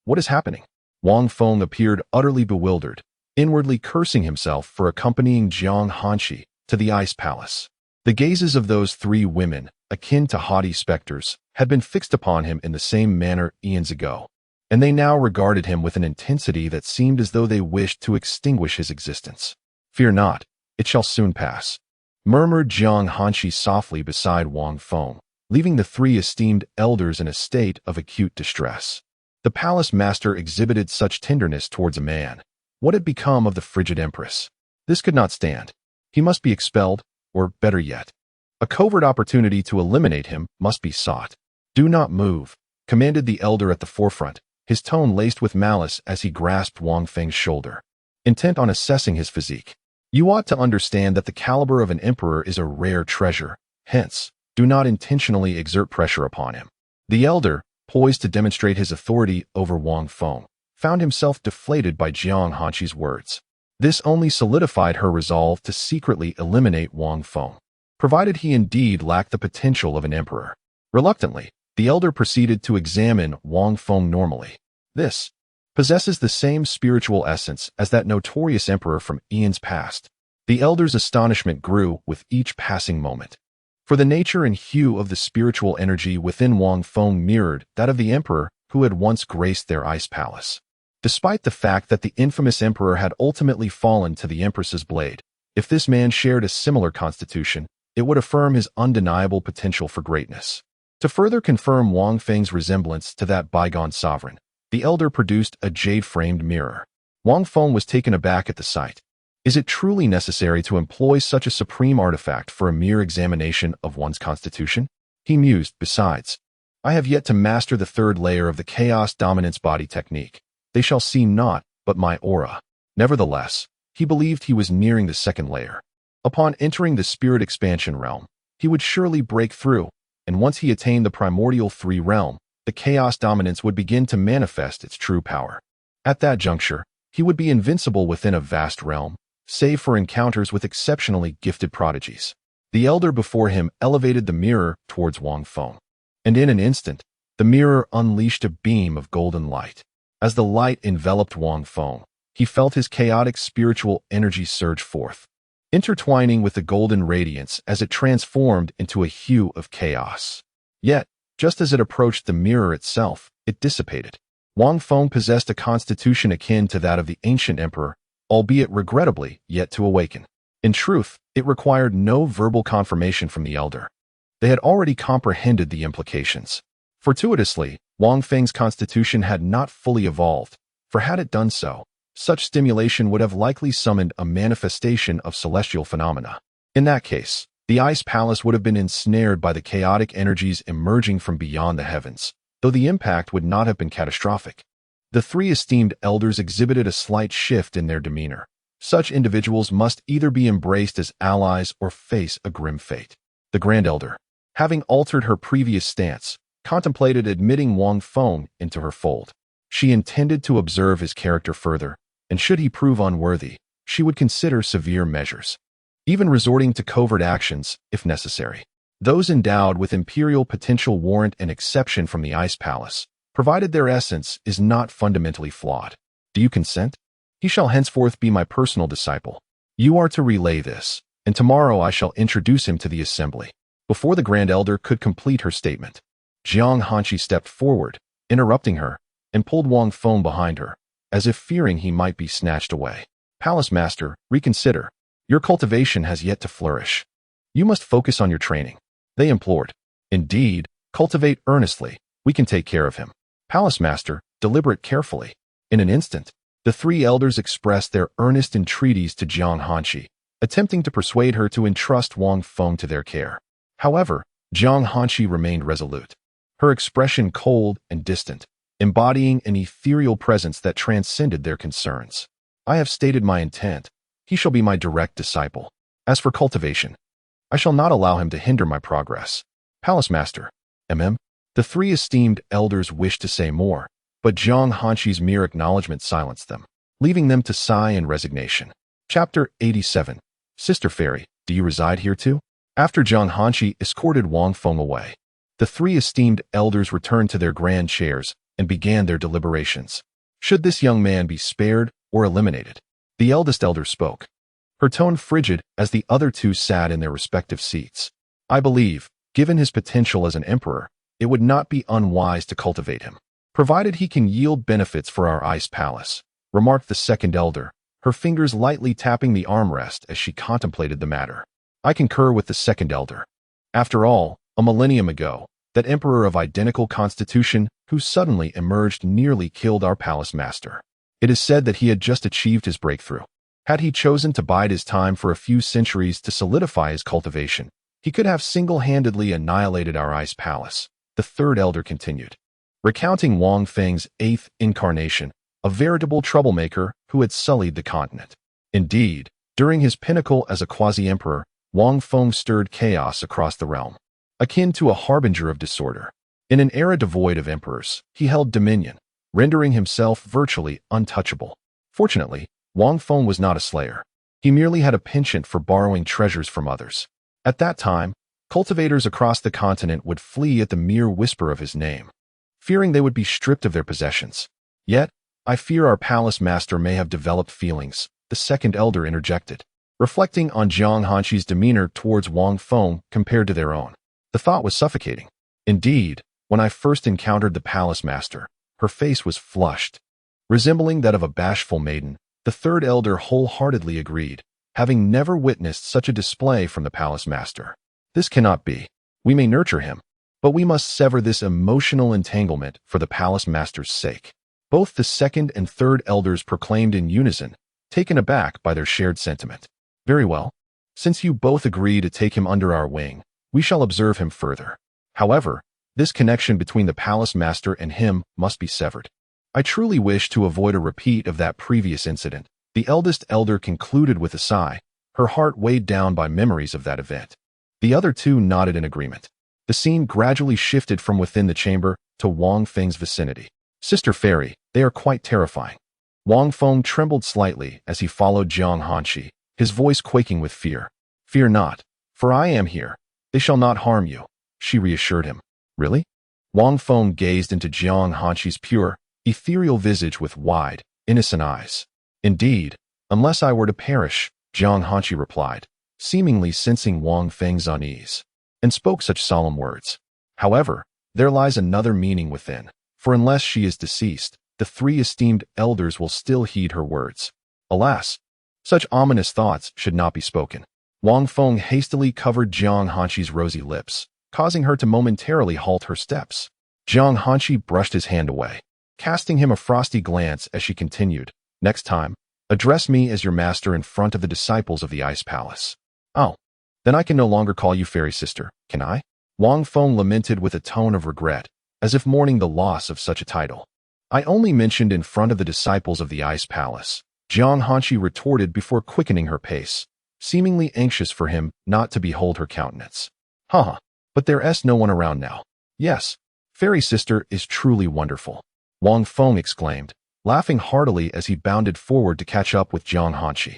What is happening? Wang Feng appeared utterly bewildered, inwardly cursing himself for accompanying Jiang Hanqi to the Ice Palace. The gazes of those three women, akin to haughty specters, had been fixed upon him in the same manner eons ago, and they now regarded him with an intensity that seemed as though they wished to extinguish his existence. Fear not, it shall soon pass, murmured Jiang Hanqi softly beside Wang Feng, leaving the three esteemed elders in a state of acute distress. The palace master exhibited such tenderness towards a man. What had become of the frigid empress? This could not stand. He must be expelled, or better yet, a covert opportunity to eliminate him must be sought. Do not move, commanded the elder at the forefront, his tone laced with malice as he grasped Wang Feng's shoulder, intent on assessing his physique. You ought to understand that the caliber of an emperor is a rare treasure, hence, do not intentionally exert pressure upon him. The elder, poised to demonstrate his authority over Wang Feng, found himself deflated by Jiang Hanqi's words. This only solidified her resolve to secretly eliminate Wang Feng, provided he indeed lacked the potential of an emperor. Reluctantly, the elder proceeded to examine Wang Feng normally. This possesses the same spiritual essence as that notorious emperor from eons past. The elder's astonishment grew with each passing moment, for the nature and hue of the spiritual energy within Wang Feng mirrored that of the emperor who had once graced their Ice Palace. Despite the fact that the infamous emperor had ultimately fallen to the empress's blade, if this man shared a similar constitution, it would affirm his undeniable potential for greatness. To further confirm Wang Feng's resemblance to that bygone sovereign, the elder produced a jade-framed mirror. Wang Feng was taken aback at the sight. Is it truly necessary to employ such a supreme artifact for a mere examination of one's constitution? He mused. Besides, I have yet to master the third layer of the chaos dominance body technique. They shall see naught but my aura. Nevertheless, he believed he was nearing the second layer. Upon entering the spirit expansion realm, he would surely break through, and once he attained the primordial 3 realm, the chaos dominance would begin to manifest its true power. At that juncture, he would be invincible within a vast realm, save for encounters with exceptionally gifted prodigies. The elder before him elevated the mirror towards Wang Feng, and in an instant, the mirror unleashed a beam of golden light. As the light enveloped Wang Feng, he felt his chaotic spiritual energy surge forth, intertwining with the golden radiance as it transformed into a hue of chaos. Yet, just as it approached the mirror itself, it dissipated. Wang Feng possessed a constitution akin to that of the ancient emperor, albeit regrettably yet to awaken. In truth, it required no verbal confirmation from the elder. They had already comprehended the implications. Fortuitously, Wang Feng's constitution had not fully evolved, for had it done so, such stimulation would have likely summoned a manifestation of celestial phenomena. In that case, the ice palace would have been ensnared by the chaotic energies emerging from beyond the heavens, though the impact would not have been catastrophic. The 3 esteemed elders exhibited a slight shift in their demeanor. Such individuals must either be embraced as allies or face a grim fate. The Grand Elder, having altered her previous stance, contemplated admitting Wang Feng into her fold. She intended to observe his character further, and should he prove unworthy, she would consider severe measures, even resorting to covert actions if necessary. Those endowed with imperial potential warrant an exception from the Ice Palace, provided their essence is not fundamentally flawed. Do you consent? He shall henceforth be my personal disciple. You are to relay this, and tomorrow I shall introduce him to the assembly. Before the Grand Elder could complete her statement, Jiang Hanqi stepped forward, interrupting her, and pulled Wang Feng behind her, as if fearing he might be snatched away. Palace Master, reconsider. Your cultivation has yet to flourish. You must focus on your training. They implored. Indeed, cultivate earnestly. We can take care of him. Palace Master, deliberate carefully. In an instant, the 3 elders expressed their earnest entreaties to Jiang Hanqi, attempting to persuade her to entrust Wang Feng to their care. However, Jiang Hanqi remained resolute, her expression cold and distant, embodying an ethereal presence that transcended their concerns. I have stated my intent. He shall be my direct disciple. As for cultivation, I shall not allow him to hinder my progress. Palace Master, The 3 esteemed elders wished to say more, but Jiang Hanqi's mere acknowledgement silenced them, leaving them to sigh in resignation. Chapter 87. Sister Fairy, do you reside here too? After Jiang Hanqi escorted Wang Feng away, the 3 esteemed elders returned to their grand chairs and began their deliberations. Should this young man be spared or eliminated? The eldest elder spoke, her tone frigid as the other 2 sat in their respective seats. I believe, given his potential as an emperor, it would not be unwise to cultivate him, provided he can yield benefits for our ice palace, remarked the second elder, her fingers lightly tapping the armrest as she contemplated the matter. I concur with the second elder. After all, a millennium ago, that emperor of identical constitution who suddenly emerged nearly killed our palace master. It is said that he had just achieved his breakthrough. Had he chosen to bide his time for a few centuries to solidify his cultivation, he could have single-handedly annihilated our ice palace, the third elder continued, recounting Wang Feng's 8th incarnation, a veritable troublemaker who had sullied the continent. Indeed, during his pinnacle as a quasi-emperor, Wang Feng stirred chaos across the realm, akin to a harbinger of disorder. In an era devoid of emperors, he held dominion, rendering himself virtually untouchable. Fortunately, Wang Feng was not a slayer. He merely had a penchant for borrowing treasures from others. At that time, cultivators across the continent would flee at the mere whisper of his name, fearing they would be stripped of their possessions. Yet, I fear our palace master may have developed feelings, the second elder interjected, reflecting on Jiang Hanqi's demeanor towards Wang Feng compared to their own. The thought was suffocating. Indeed, when I first encountered the palace master, her face was flushed, resembling that of a bashful maiden. The third elder wholeheartedly agreed, having never witnessed such a display from the palace master. This cannot be. We may nurture him, but we must sever this emotional entanglement for the palace master's sake. Both the second and third elders proclaimed in unison, taken aback by their shared sentiment. Very well. Since you both agree to take him under our wing, we shall observe him further. However, this connection between the palace master and him must be severed. I truly wish to avoid a repeat of that previous incident, the eldest elder concluded with a sigh, her heart weighed down by memories of that event. The other two nodded in agreement. The scene gradually shifted from within the chamber to Wang Feng's vicinity. Sister Fairy, they are quite terrifying. Wang Feng trembled slightly as he followed Jiang Hanqi, his voice quaking with fear. Fear not, for I am here. They shall not harm you, she reassured him. Really? Wang Feng gazed into Jiang Hanqi's pure, ethereal visage with wide, innocent eyes. Indeed, unless I were to perish, Jiang Hanqi replied, seemingly sensing Wang Feng's unease, and spoke such solemn words. However, there lies another meaning within, for unless she is deceased, the three esteemed elders will still heed her words. Alas, such ominous thoughts should not be spoken. Wang Feng hastily covered Jiang Hanqi's rosy lips, causing her to momentarily halt her steps. Jiang Hanqi brushed his hand away, casting him a frosty glance as she continued, Next time, address me as your master in front of the disciples of the Ice Palace. Oh, then I can no longer call you Fairy Sister, can I? Wang Feng lamented with a tone of regret, as if mourning the loss of such a title. I only mentioned in front of the disciples of the Ice Palace, Jiang Hanqi retorted before quickening her pace, seemingly anxious for him not to behold her countenance. Haha, but there's no one around now. Yes, Fairy Sister is truly wonderful, Wang Feng exclaimed, laughing heartily as he bounded forward to catch up with Jiang Hanqi.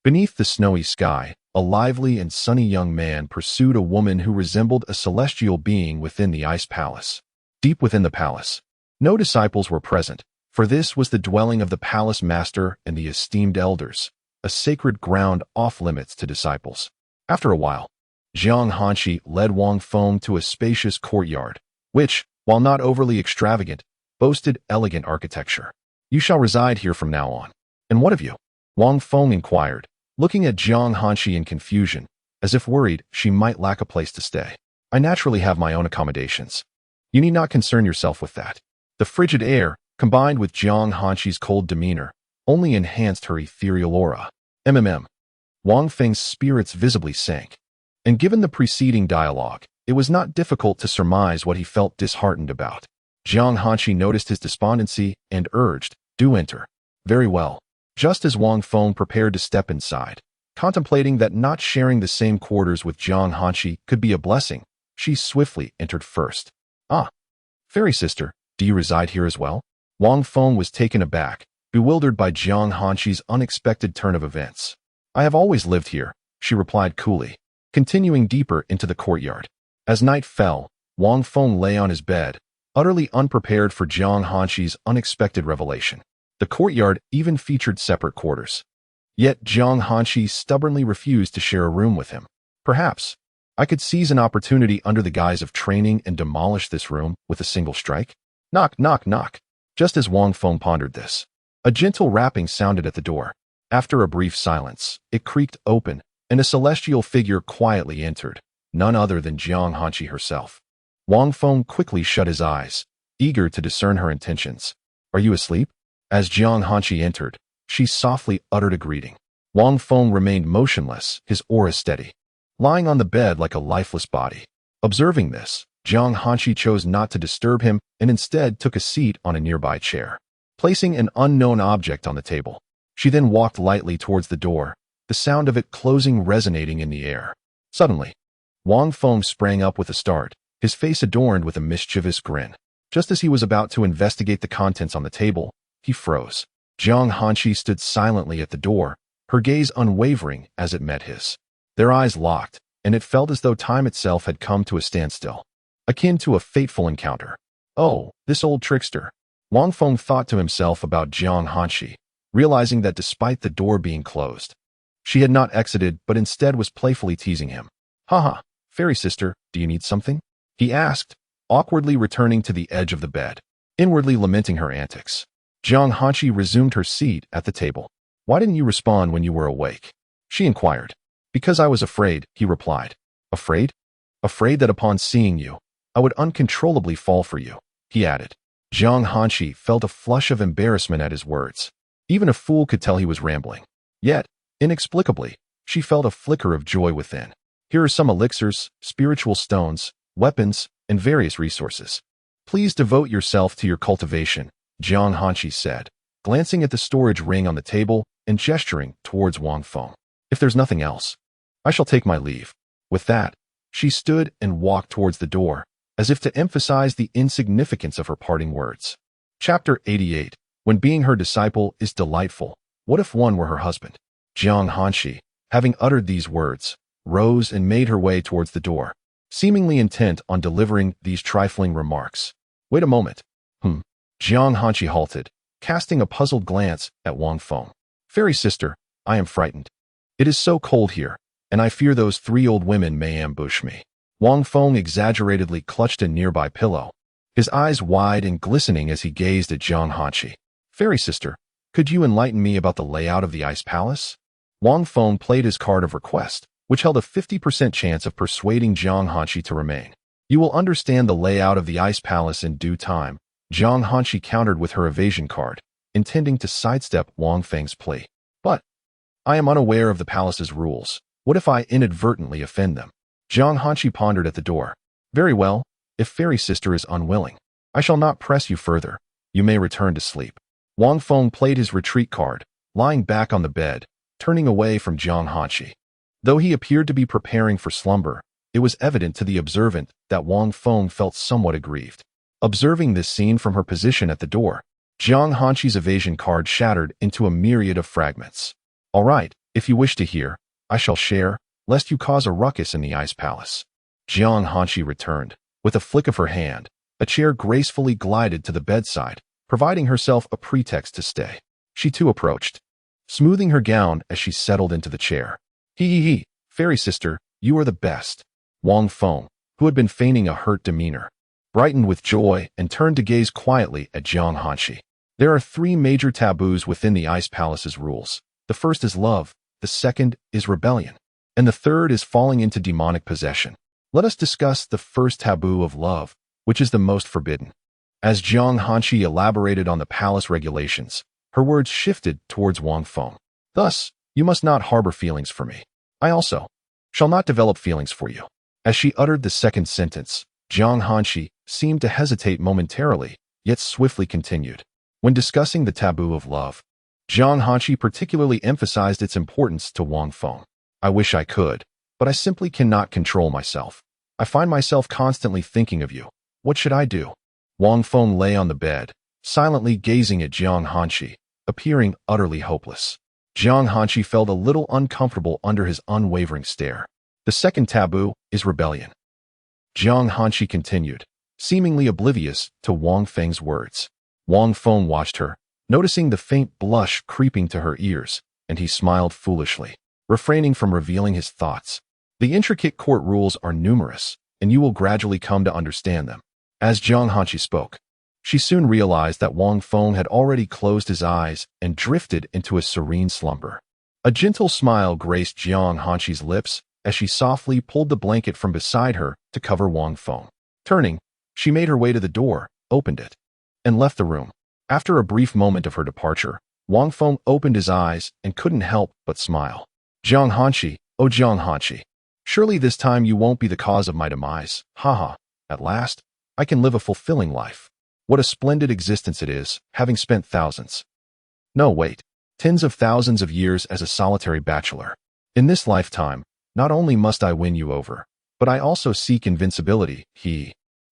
Beneath the snowy sky, a lively and sunny young man pursued a woman who resembled a celestial being within the Ice Palace. Deep within the palace, no disciples were present, for this was the dwelling of the palace master and the esteemed elders, a sacred ground off-limits to disciples. After a while, Jiang Hanqi led Wang Feng to a spacious courtyard, which, while not overly extravagant, boasted elegant architecture. You shall reside here from now on. And what of you? Wang Feng inquired, looking at Jiang Hanqi in confusion, as if worried she might lack a place to stay. I naturally have my own accommodations. You need not concern yourself with that. The frigid air, combined with Jiang Hanqi's cold demeanor, only enhanced her ethereal aura. Wang Feng's spirits visibly sank. And given the preceding dialogue, it was not difficult to surmise what he felt disheartened about. Jiang Hanqi noticed his despondency and urged, Do enter. Very well. Just as Wang Feng prepared to step inside, contemplating that not sharing the same quarters with Jiang Hanqi could be a blessing, she swiftly entered first. Ah, Fairy Sister, do you reside here as well? Wang Feng was taken aback, bewildered by Jiang Hanqi's unexpected turn of events. I have always lived here, she replied coolly, continuing deeper into the courtyard. As night fell, Wang Feng lay on his bed, utterly unprepared for Jiang Hanqi's unexpected revelation. The courtyard even featured separate quarters. Yet Jiang Hanqi stubbornly refused to share a room with him. Perhaps I could seize an opportunity under the guise of training and demolish this room with a single strike? Knock, knock, knock. Just as Wang Feng pondered this, a gentle rapping sounded at the door. After a brief silence, it creaked open, and a celestial figure quietly entered, none other than Jiang Hanqi herself. Wang Feng quickly shut his eyes, eager to discern her intentions. Are you asleep? As Jiang Hanqi entered, she softly uttered a greeting. Wang Feng remained motionless, his aura steady, lying on the bed like a lifeless body. Observing this, Jiang Hanqi chose not to disturb him and instead took a seat on a nearby chair, placing an unknown object on the table. She then walked lightly towards the door, the sound of it closing resonating in the air. Suddenly, Wang Feng sprang up with a start, his face adorned with a mischievous grin. Just as he was about to investigate the contents on the table, he froze. Jiang Hanqi stood silently at the door, her gaze unwavering as it met his. Their eyes locked, and it felt as though time itself had come to a standstill, akin to a fateful encounter. Oh, this old trickster. Wang Feng thought to himself about Jiang Hanqi, realizing that despite the door being closed, she had not exited but instead was playfully teasing him. Haha, Fairy Sister, do you need something? He asked, awkwardly returning to the edge of the bed, inwardly lamenting her antics. Jiang Hanqi resumed her seat at the table. Why didn't you respond when you were awake? She inquired. Because I was afraid, he replied. Afraid? Afraid that upon seeing you, I would uncontrollably fall for you, he added. Jiang Hanshi felt a flush of embarrassment at his words. Even a fool could tell he was rambling. Yet, inexplicably, she felt a flicker of joy within. Here are some elixirs, spiritual stones, weapons, and various resources. Please devote yourself to your cultivation, Jiang Hanshi said, glancing at the storage ring on the table and gesturing towards Wang Feng. If there's nothing else, I shall take my leave. With that, she stood and walked towards the door, as if to emphasize the insignificance of her parting words. Chapter 88. When being her disciple is delightful, what if one were her husband? Jiang Hanshi, having uttered these words, rose and made her way towards the door, seemingly intent on delivering these trifling remarks. Wait a moment. Jiang Hanshi halted, casting a puzzled glance at Wang Feng. Fairy sister, I am frightened. It is so cold here, and I fear those 3 old women may ambush me. Wang Feng exaggeratedly clutched a nearby pillow, his eyes wide and glistening as he gazed at Jiang Hanshi. Fairy sister, could you enlighten me about the layout of the ice palace? Wang Feng played his card of request, which held a 50% chance of persuading Jiang Hanshi to remain. You will understand the layout of the ice palace in due time, Jiang Hanshi countered with her evasion card, intending to sidestep Wang Feng's plea. But I am unaware of the palace's rules. What if I inadvertently offend them? Jiang Hanshi pondered at the door. Very well, if Fairy Sister is unwilling, I shall not press you further. You may return to sleep. Wang Feng played his retreat card, lying back on the bed, turning away from Jiang Hanshi. Though he appeared to be preparing for slumber, it was evident to the observant that Wang Feng felt somewhat aggrieved. Observing this scene from her position at the door, Jiang Hanshi's evasion card shattered into a myriad of fragments. All right, if you wish to hear, I shall share, lest you cause a ruckus in the ice palace. Jiang Hanshi returned. With a flick of her hand, a chair gracefully glided to the bedside, providing herself a pretext to stay. She too approached, smoothing her gown as she settled into the chair. He, Fairy sister, you are the best. Wang Feng, who had been feigning a hurt demeanor, brightened with joy and turned to gaze quietly at Jiang Hanshi. There are 3 major taboos within the ice palace's rules. The first is love, the second is rebellion, and the third is falling into demonic possession. Let us discuss the first taboo of love, which is the most forbidden. As Jiang Hanshi elaborated on the palace regulations, her words shifted towards Wang Feng. Thus, you must not harbor feelings for me. I also shall not develop feelings for you. As she uttered the second sentence, Jiang Hanshi seemed to hesitate momentarily, yet swiftly continued. When discussing the taboo of love, Jiang Hanshi particularly emphasized its importance to Wang Feng. I wish I could, but I simply cannot control myself. I find myself constantly thinking of you. What should I do? Wang Feng lay on the bed, silently gazing at Jiang Hanshi, appearing utterly hopeless. Jiang Hanshi felt a little uncomfortable under his unwavering stare. The second taboo is rebellion. Jiang Hanshi continued, seemingly oblivious to Wang Feng's words. Wang Feng watched her, noticing the faint blush creeping to her ears, and he smiled foolishly, refraining from revealing his thoughts. The intricate court rules are numerous, and you will gradually come to understand them. As Jiang Hanshi spoke, she soon realized that Wang Feng had already closed his eyes and drifted into a serene slumber. A gentle smile graced Jiang Hanshi's lips as she softly pulled the blanket from beside her to cover Wang Feng. Turning, she made her way to the door, opened it, and left the room. After a brief moment of her departure, Wang Feng opened his eyes and couldn't help but smile. Jiang Hanshi, oh Jiang Hanshi, surely this time you won't be the cause of my demise. Haha, at last, I can live a fulfilling life. What a splendid existence it is, having spent thousands. No, wait, tens of thousands of years as a solitary bachelor. In this lifetime, not only must I win you over, but I also seek invincibility.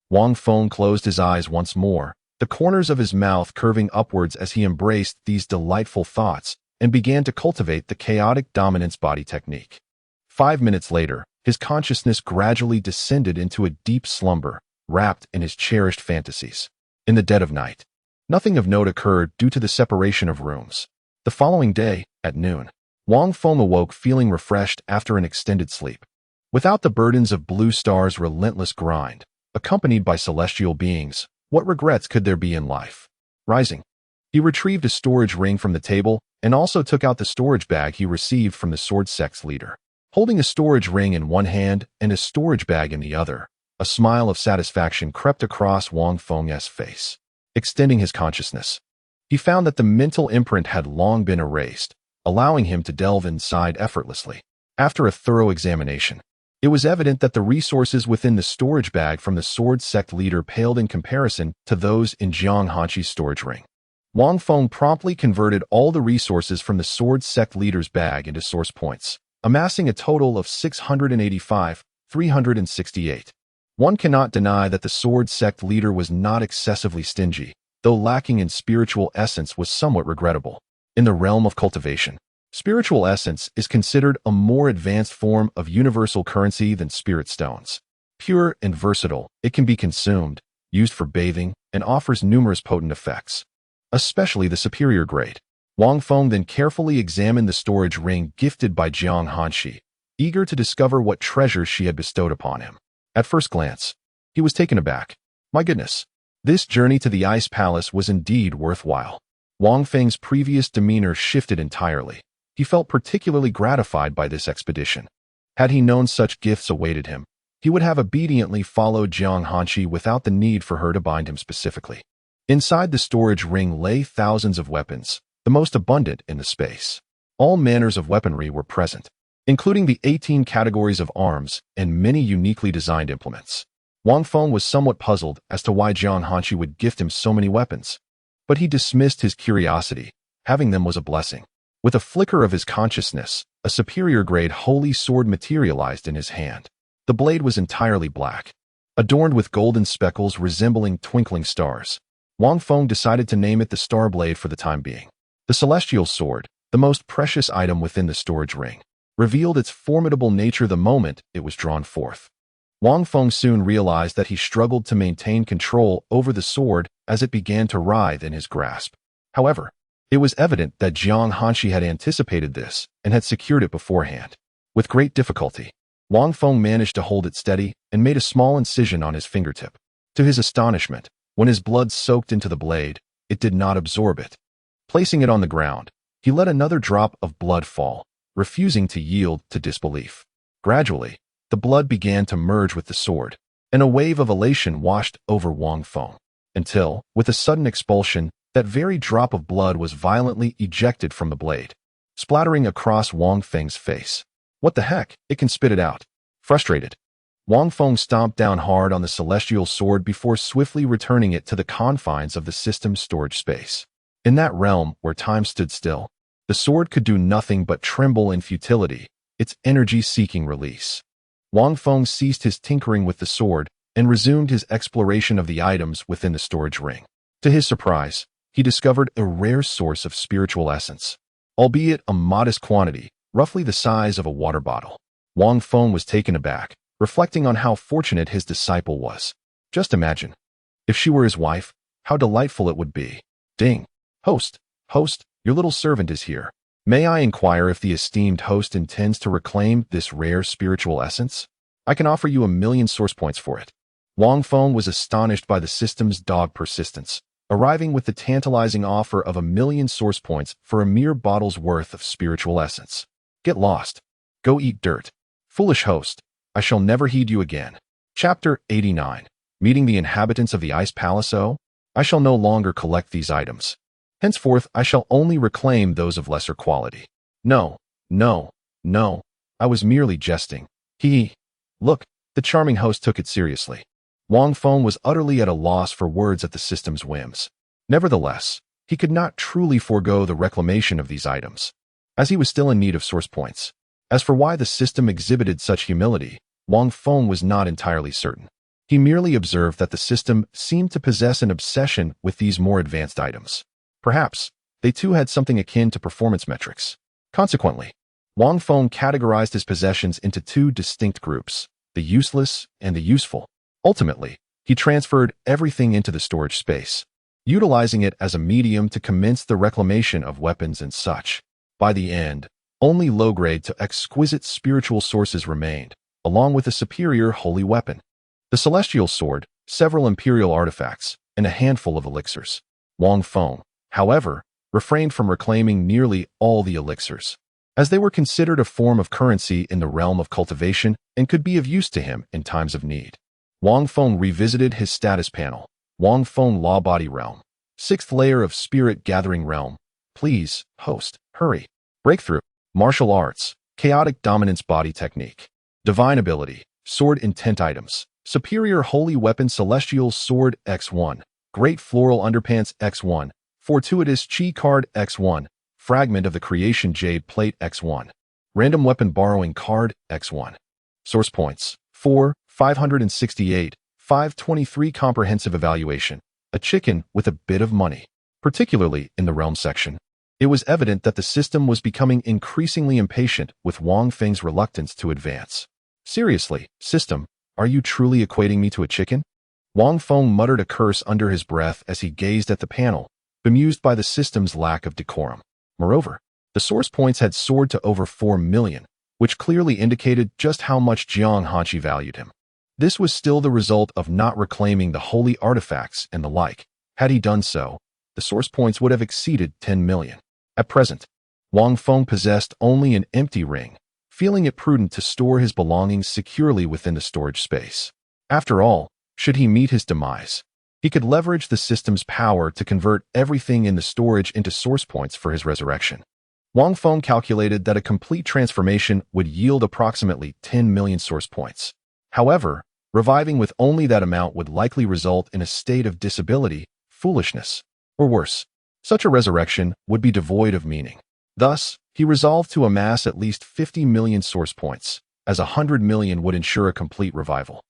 Wang Feng closed his eyes once more, the corners of his mouth curving upwards as he embraced these delightful thoughts and began to cultivate the chaotic dominance body technique. 5 minutes later, his consciousness gradually descended into a deep slumber, wrapped in his cherished fantasies. In the dead of night, nothing of note occurred due to the separation of rooms. The following day, at noon, Wang Feng awoke feeling refreshed after an extended sleep. Without the burdens of Blue Star's relentless grind, accompanied by celestial beings, what regrets could there be in life? Rising, he retrieved a storage ring from the table and also took out the storage bag he received from the sword sect's leader. Holding a storage ring in one hand and a storage bag in the other, a smile of satisfaction crept across Wang Feng's face. extending his consciousness. He found that the mental imprint had long been erased, allowing him to delve inside effortlessly. After a thorough examination, it was evident that the resources within the storage bag from the sword sect leader paled in comparison to those in Jiang Hanqi's storage ring. Wang Feng promptly converted all the resources from the sword sect leader's bag into source points, amassing a total of 685,368. One cannot deny that the sword sect leader was not excessively stingy, though lacking in spiritual essence was somewhat regrettable. In the realm of cultivation, spiritual essence is considered a more advanced form of universal currency than spirit stones. Pure and versatile, it can be consumed, used for bathing, and offers numerous potent effects, especially the superior grade. Wang Feng then carefully examined the storage ring gifted by Jiang Hanqi, eager to discover what treasures she had bestowed upon him. At first glance, he was taken aback. My goodness, this journey to the Ice Palace was indeed worthwhile. Wang Feng's previous demeanor shifted entirely. He felt particularly gratified by this expedition. Had he known such gifts awaited him, he would have obediently followed Jiang Hanqi without the need for her to bind him specifically. Inside the storage ring lay thousands of weapons, the most abundant in the space. All manners of weaponry were present, including the 18 categories of arms and many uniquely designed implements. Wang Feng was somewhat puzzled as to why Jiang Hanqi would gift him so many weapons, but he dismissed his curiosity. Having them was a blessing. With a flicker of his consciousness, a superior-grade holy sword materialized in his hand. The blade was entirely black, adorned with golden speckles resembling twinkling stars. Wang Feng decided to name it the Star Blade for the time being. The celestial sword, the most precious item within the storage ring, revealed its formidable nature the moment it was drawn forth. Wang Feng soon realized that he struggled to maintain control over the sword as it began to writhe in his grasp. However, it was evident that Jiang Hanqi had anticipated this and had secured it beforehand. With great difficulty, Wang Feng managed to hold it steady and made a small incision on his fingertip. To his astonishment, when his blood soaked into the blade, it did not absorb it. Placing it on the ground, he let another drop of blood fall, refusing to yield to disbelief. Gradually, the blood began to merge with the sword, and a wave of elation washed over Wang Feng, until, with a sudden expulsion, that very drop of blood was violently ejected from the blade, splattering across Wang Feng's face. What the heck? It can spit it out. Frustrated, Wang Feng stomped down hard on the celestial sword before swiftly returning it to the confines of the system's storage space. In that realm where time stood still, the sword could do nothing but tremble in futility, its energy seeking release. Wang Feng ceased his tinkering with the sword and resumed his exploration of the items within the storage ring. To his surprise, he discovered a rare source of spiritual essence, albeit a modest quantity, roughly the size of a water bottle. Wang Feng was taken aback, reflecting on how fortunate his disciple was. Just imagine, if she were his wife, how delightful it would be. Ding. Host, your little servant is here. May I inquire if the esteemed host intends to reclaim this rare spiritual essence? I can offer you 1,000,000 source points for it. Wang Feng was astonished by the system's dogged persistence, arriving with the tantalizing offer of 1,000,000 source points for a mere bottle's worth of spiritual essence. Get lost. Go eat dirt. Foolish host, I shall never heed you again. Chapter 89. Meeting the inhabitants of the Ice Palace. I shall no longer collect these items. Henceforth, I shall only reclaim those of lesser quality. No, I was merely jesting. Look, the charming host took it seriously. Wang Feng was utterly at a loss for words at the system's whims. Nevertheless, he could not truly forego the reclamation of these items, as he was still in need of source points. As for why the system exhibited such humility, Wang Feng was not entirely certain. He merely observed that the system seemed to possess an obsession with these more advanced items. Perhaps, they too had something akin to performance metrics. Consequently, Wang Feng categorized his possessions into two distinct groups, the useless and the useful. Ultimately, he transferred everything into the storage space, utilizing it as a medium to commence the reclamation of weapons and such. By the end, only low-grade to exquisite spiritual sources remained, along with a superior holy weapon, the celestial sword, several imperial artifacts, and a handful of elixirs. Wang Feng, however, refrained from reclaiming nearly all the elixirs, as they were considered a form of currency in the realm of cultivation and could be of use to him in times of need. Wang Feng revisited his status panel. Wang Feng Law Body Realm. Sixth layer of spirit gathering realm. Please, host, hurry. Breakthrough. Martial arts. Chaotic dominance body technique. Divine ability. Sword intent items. Superior holy weapon celestial sword X1. Great floral underpants X1. Fortuitous chi card X1. Fragment of the creation jade plate X1. Random weapon borrowing card X1. Source points. 4, 568, 523 comprehensive evaluation. A chicken with a bit of money. Particularly in the realm section. It was evident that the system was becoming increasingly impatient with Wang Feng's reluctance to advance. Seriously, system, are you truly equating me to a chicken? Wang Feng muttered a curse under his breath as he gazed at the panel, bemused by the system's lack of decorum. Moreover, the source points had soared to over 4 million, which clearly indicated just how much Jiang Hanqi valued him. This was still the result of not reclaiming the holy artifacts and the like. Had he done so, the source points would have exceeded 10 million. At present, Wang Feng possessed only an empty ring, feeling it prudent to store his belongings securely within the storage space. After all, should he meet his demise, he could leverage the system's power to convert everything in the storage into source points for his resurrection. Wang Feng calculated that a complete transformation would yield approximately 10 million source points. However, reviving with only that amount would likely result in a state of disability, foolishness, or worse. Such a resurrection would be devoid of meaning. Thus, he resolved to amass at least 50 million source points, as 100 million would ensure a complete revival.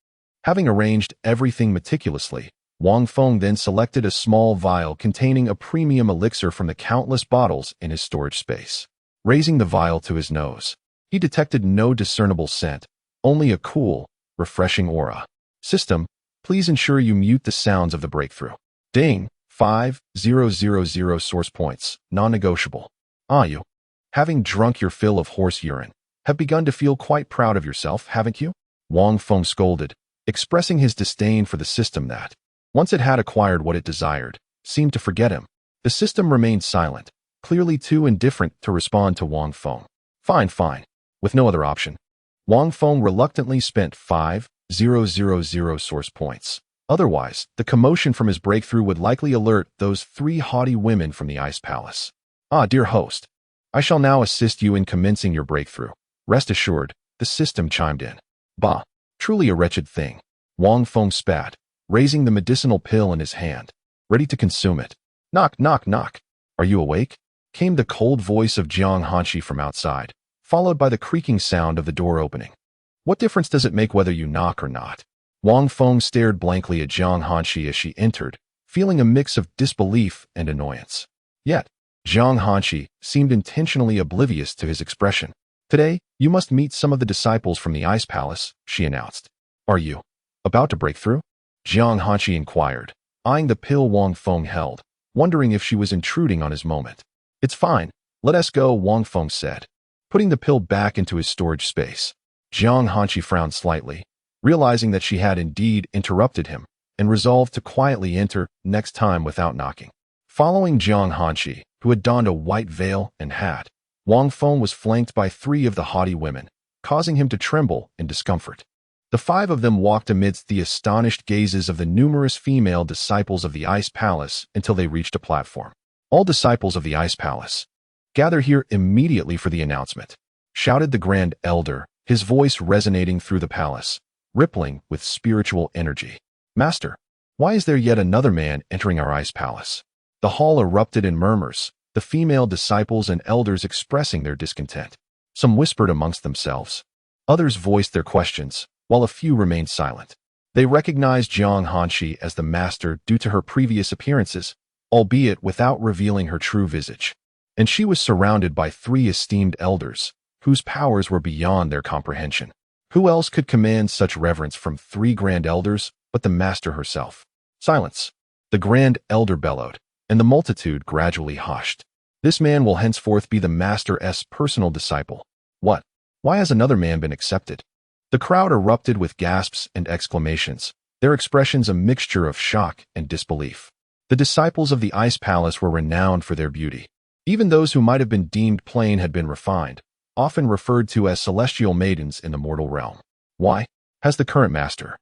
Having arranged everything meticulously, Wang Feng then selected a small vial containing a premium elixir from the countless bottles in his storage space. Raising the vial to his nose, he detected no discernible scent, only a cool, refreshing aura. System, please ensure you mute the sounds of the breakthrough. Ding, 5000 source points, non-negotiable. You, having drunk your fill of horse urine, have begun to feel quite proud of yourself, haven't you? Wang Feng scolded, expressing his disdain for the system that, once it had acquired what it desired, seemed to forget him. The system remained silent, clearly too indifferent to respond to Wang Feng. Fine. With no other option, Wang Feng reluctantly spent 5000 source points. Otherwise, the commotion from his breakthrough would likely alert those 3 haughty women from the Ice Palace. Dear host, I shall now assist you in commencing your breakthrough. Rest assured, the system chimed in. Bah, truly a wretched thing. Wang Feng spat, raising the medicinal pill in his hand, ready to consume it. Knock. Are you awake? Came the cold voice of Jiang Hanqi from outside, followed by the creaking sound of the door opening. What difference does it make whether you knock or not? Wang Feng stared blankly at Jiang Hanqi as she entered, feeling a mix of disbelief and annoyance. Yet, Jiang Hanqi seemed intentionally oblivious to his expression. Today, you must meet some of the disciples from the Ice Palace, she announced. Are you about to break through? Jiang Hanqi inquired, eyeing the pill Wang Feng held, wondering if she was intruding on his moment. It's fine, let us go, Wang Feng said, putting the pill back into his storage space. Jiang Hanqi frowned slightly, realizing that she had indeed interrupted him, and resolved to quietly enter next time without knocking. Following Jiang Hanqi, who had donned a white veil and hat, Wang Feng was flanked by 3 of the haughty women, causing him to tremble in discomfort. The 5 of them walked amidst the astonished gazes of the numerous female disciples of the Ice Palace until they reached a platform. All disciples of the Ice Palace, gather here immediately for the announcement, shouted the Grand Elder, his voice resonating through the palace, rippling with spiritual energy. Master, why is there yet another man entering our Ice Palace? The hall erupted in murmurs, the female disciples and elders expressing their discontent. Some whispered amongst themselves. Others voiced their questions, while a few remained silent. They recognized Jiang Hanqi as the master due to her previous appearances, albeit without revealing her true visage. And she was surrounded by 3 esteemed elders, whose powers were beyond their comprehension. Who else could command such reverence from 3 grand elders but the master herself? Silence, the Grand Elder bellowed, and the multitude gradually hushed. This man will henceforth be the master's personal disciple. What? Why has another man been accepted? The crowd erupted with gasps and exclamations, their expressions a mixture of shock and disbelief. The disciples of the Ice Palace were renowned for their beauty. Even those who might have been deemed plain had been refined, often referred to as celestial maidens in the mortal realm. Why? Has the current master,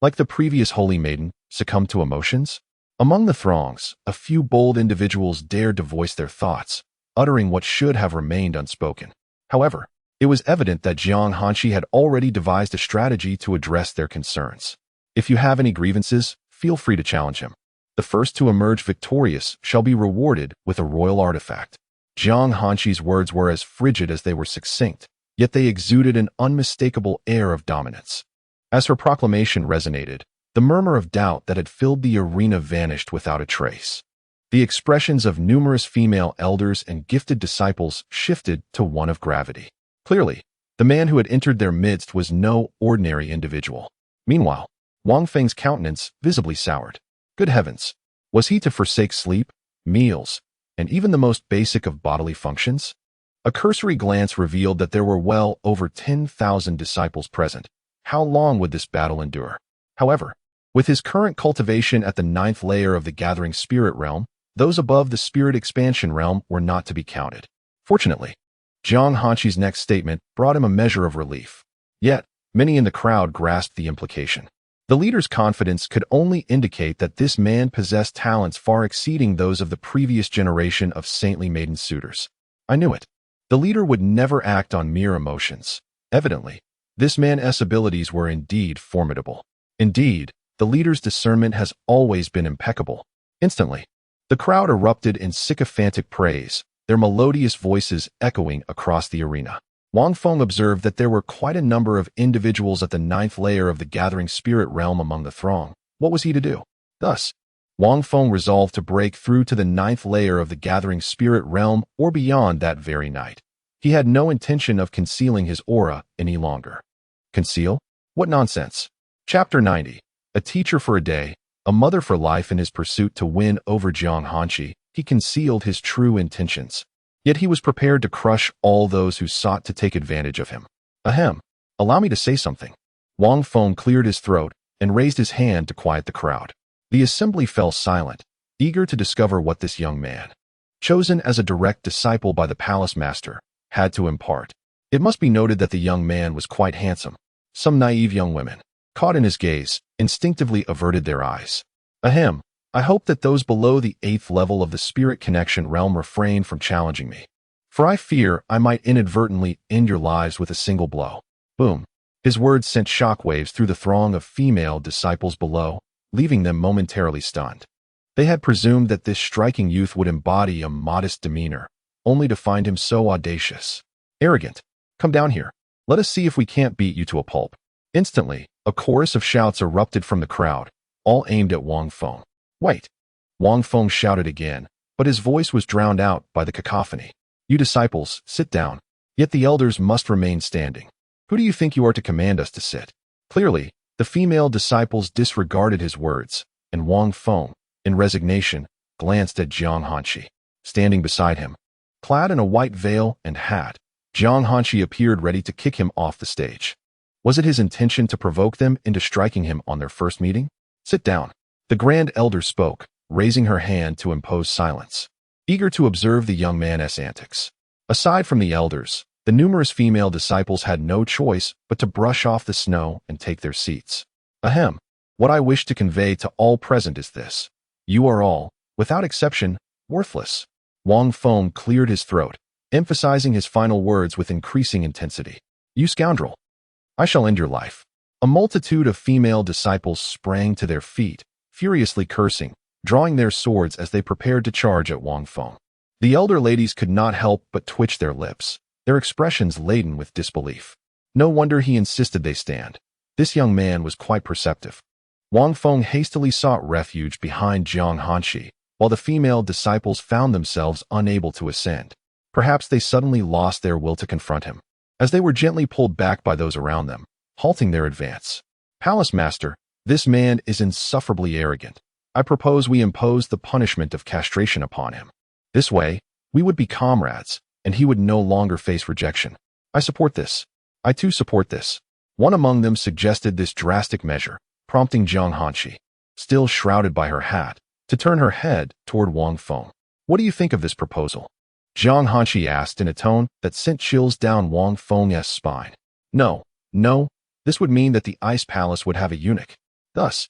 like the previous holy maiden, succumbed to emotions? Among the throngs, a few bold individuals dared to voice their thoughts, uttering what should have remained unspoken. However, it was evident that Jiang Hanshi had already devised a strategy to address their concerns. If you have any grievances, feel free to challenge him. The first to emerge victorious shall be rewarded with a royal artifact. Jiang Hanshi's words were as frigid as they were succinct, yet they exuded an unmistakable air of dominance. As her proclamation resonated, the murmur of doubt that had filled the arena vanished without a trace. The expressions of numerous female elders and gifted disciples shifted to one of gravity. Clearly, the man who had entered their midst was no ordinary individual. Meanwhile, Wang Feng's countenance visibly soured. Good heavens! Was he to forsake sleep, meals, and even the most basic of bodily functions? A cursory glance revealed that there were well over 10,000 disciples present. How long would this battle endure? However, with his current cultivation at the 9th layer of the gathering spirit realm, those above the spirit expansion realm were not to be counted. Fortunately, Jiang Hanshi's next statement brought him a measure of relief. Yet, many in the crowd grasped the implication. The leader's confidence could only indicate that this man possessed talents far exceeding those of the previous generation of saintly maiden suitors. I knew it. The leader would never act on mere emotions. Evidently, this man's abilities were indeed formidable. Indeed, the leader's discernment has always been impeccable. Instantly, the crowd erupted in sycophantic praise, their melodious voices echoing across the arena. Wang Feng observed that there were quite a number of individuals at the 9th layer of the gathering spirit realm among the throng. What was he to do? Thus, Wang Feng resolved to break through to the 9th layer of the gathering spirit realm or beyond that very night. He had no intention of concealing his aura any longer. Conceal? What nonsense! Chapter 90. A teacher for a day, a mother for life. In his pursuit to win over Jiang Hanshi, he concealed his true intentions. Yet he was prepared to crush all those who sought to take advantage of him. Ahem. Allow me to say something. Wang Feng cleared his throat and raised his hand to quiet the crowd. The assembly fell silent, eager to discover what this young man, chosen as a direct disciple by the palace master, had to impart. It must be noted that the young man was quite handsome. Some naive young women, caught in his gaze, instinctively averted their eyes. Ahem. I hope that those below the 8th level of the spirit connection realm refrain from challenging me, for I fear I might inadvertently end your lives with a single blow. Boom. His words sent shockwaves through the throng of female disciples below, leaving them momentarily stunned. They had presumed that this striking youth would embody a modest demeanor, only to find him so audacious. Arrogant. Come down here. Let us see if we can't beat you to a pulp. Instantly, a chorus of shouts erupted from the crowd, all aimed at Wang Feng. Wait! Wang Feng shouted again, but his voice was drowned out by the cacophony. You disciples, sit down. Yet the elders must remain standing. Who do you think you are to command us to sit? Clearly, the female disciples disregarded his words, and Wang Feng, in resignation, glanced at Jiang Hanshi. Standing beside him, clad in a white veil and hat, Jiang Hanshi appeared ready to kick him off the stage. Was it his intention to provoke them into striking him on their first meeting? Sit down. The Grand Elder spoke, raising her hand to impose silence, eager to observe the young man's antics. Aside from the elders, the numerous female disciples had no choice but to brush off the snow and take their seats. Ahem. What I wish to convey to all present is this. You are all, without exception, worthless. Wang Feng cleared his throat, emphasizing his final words with increasing intensity. You scoundrel! I shall end your life. A multitude of female disciples sprang to their feet, furiously cursing, drawing their swords as they prepared to charge at Wang Feng. The elder ladies could not help but twitch their lips, their expressions laden with disbelief. No wonder he insisted they stand. This young man was quite perceptive. Wang Feng hastily sought refuge behind Jiang Hanshi, while the female disciples found themselves unable to ascend. Perhaps they suddenly lost their will to confront him, as they were gently pulled back by those around them, halting their advance. Palace Master, this man is insufferably arrogant. I propose we impose the punishment of castration upon him. This way, we would be comrades, and he would no longer face rejection. I support this. I too support this. One among them suggested this drastic measure, prompting Jiang Hanshi, still shrouded by her hat, to turn her head toward Wang Feng. What do you think of this proposal? Jiang Hanshi asked in a tone that sent chills down Wang Feng's spine. No, this would mean that the Ice Palace would have a eunuch. Thus,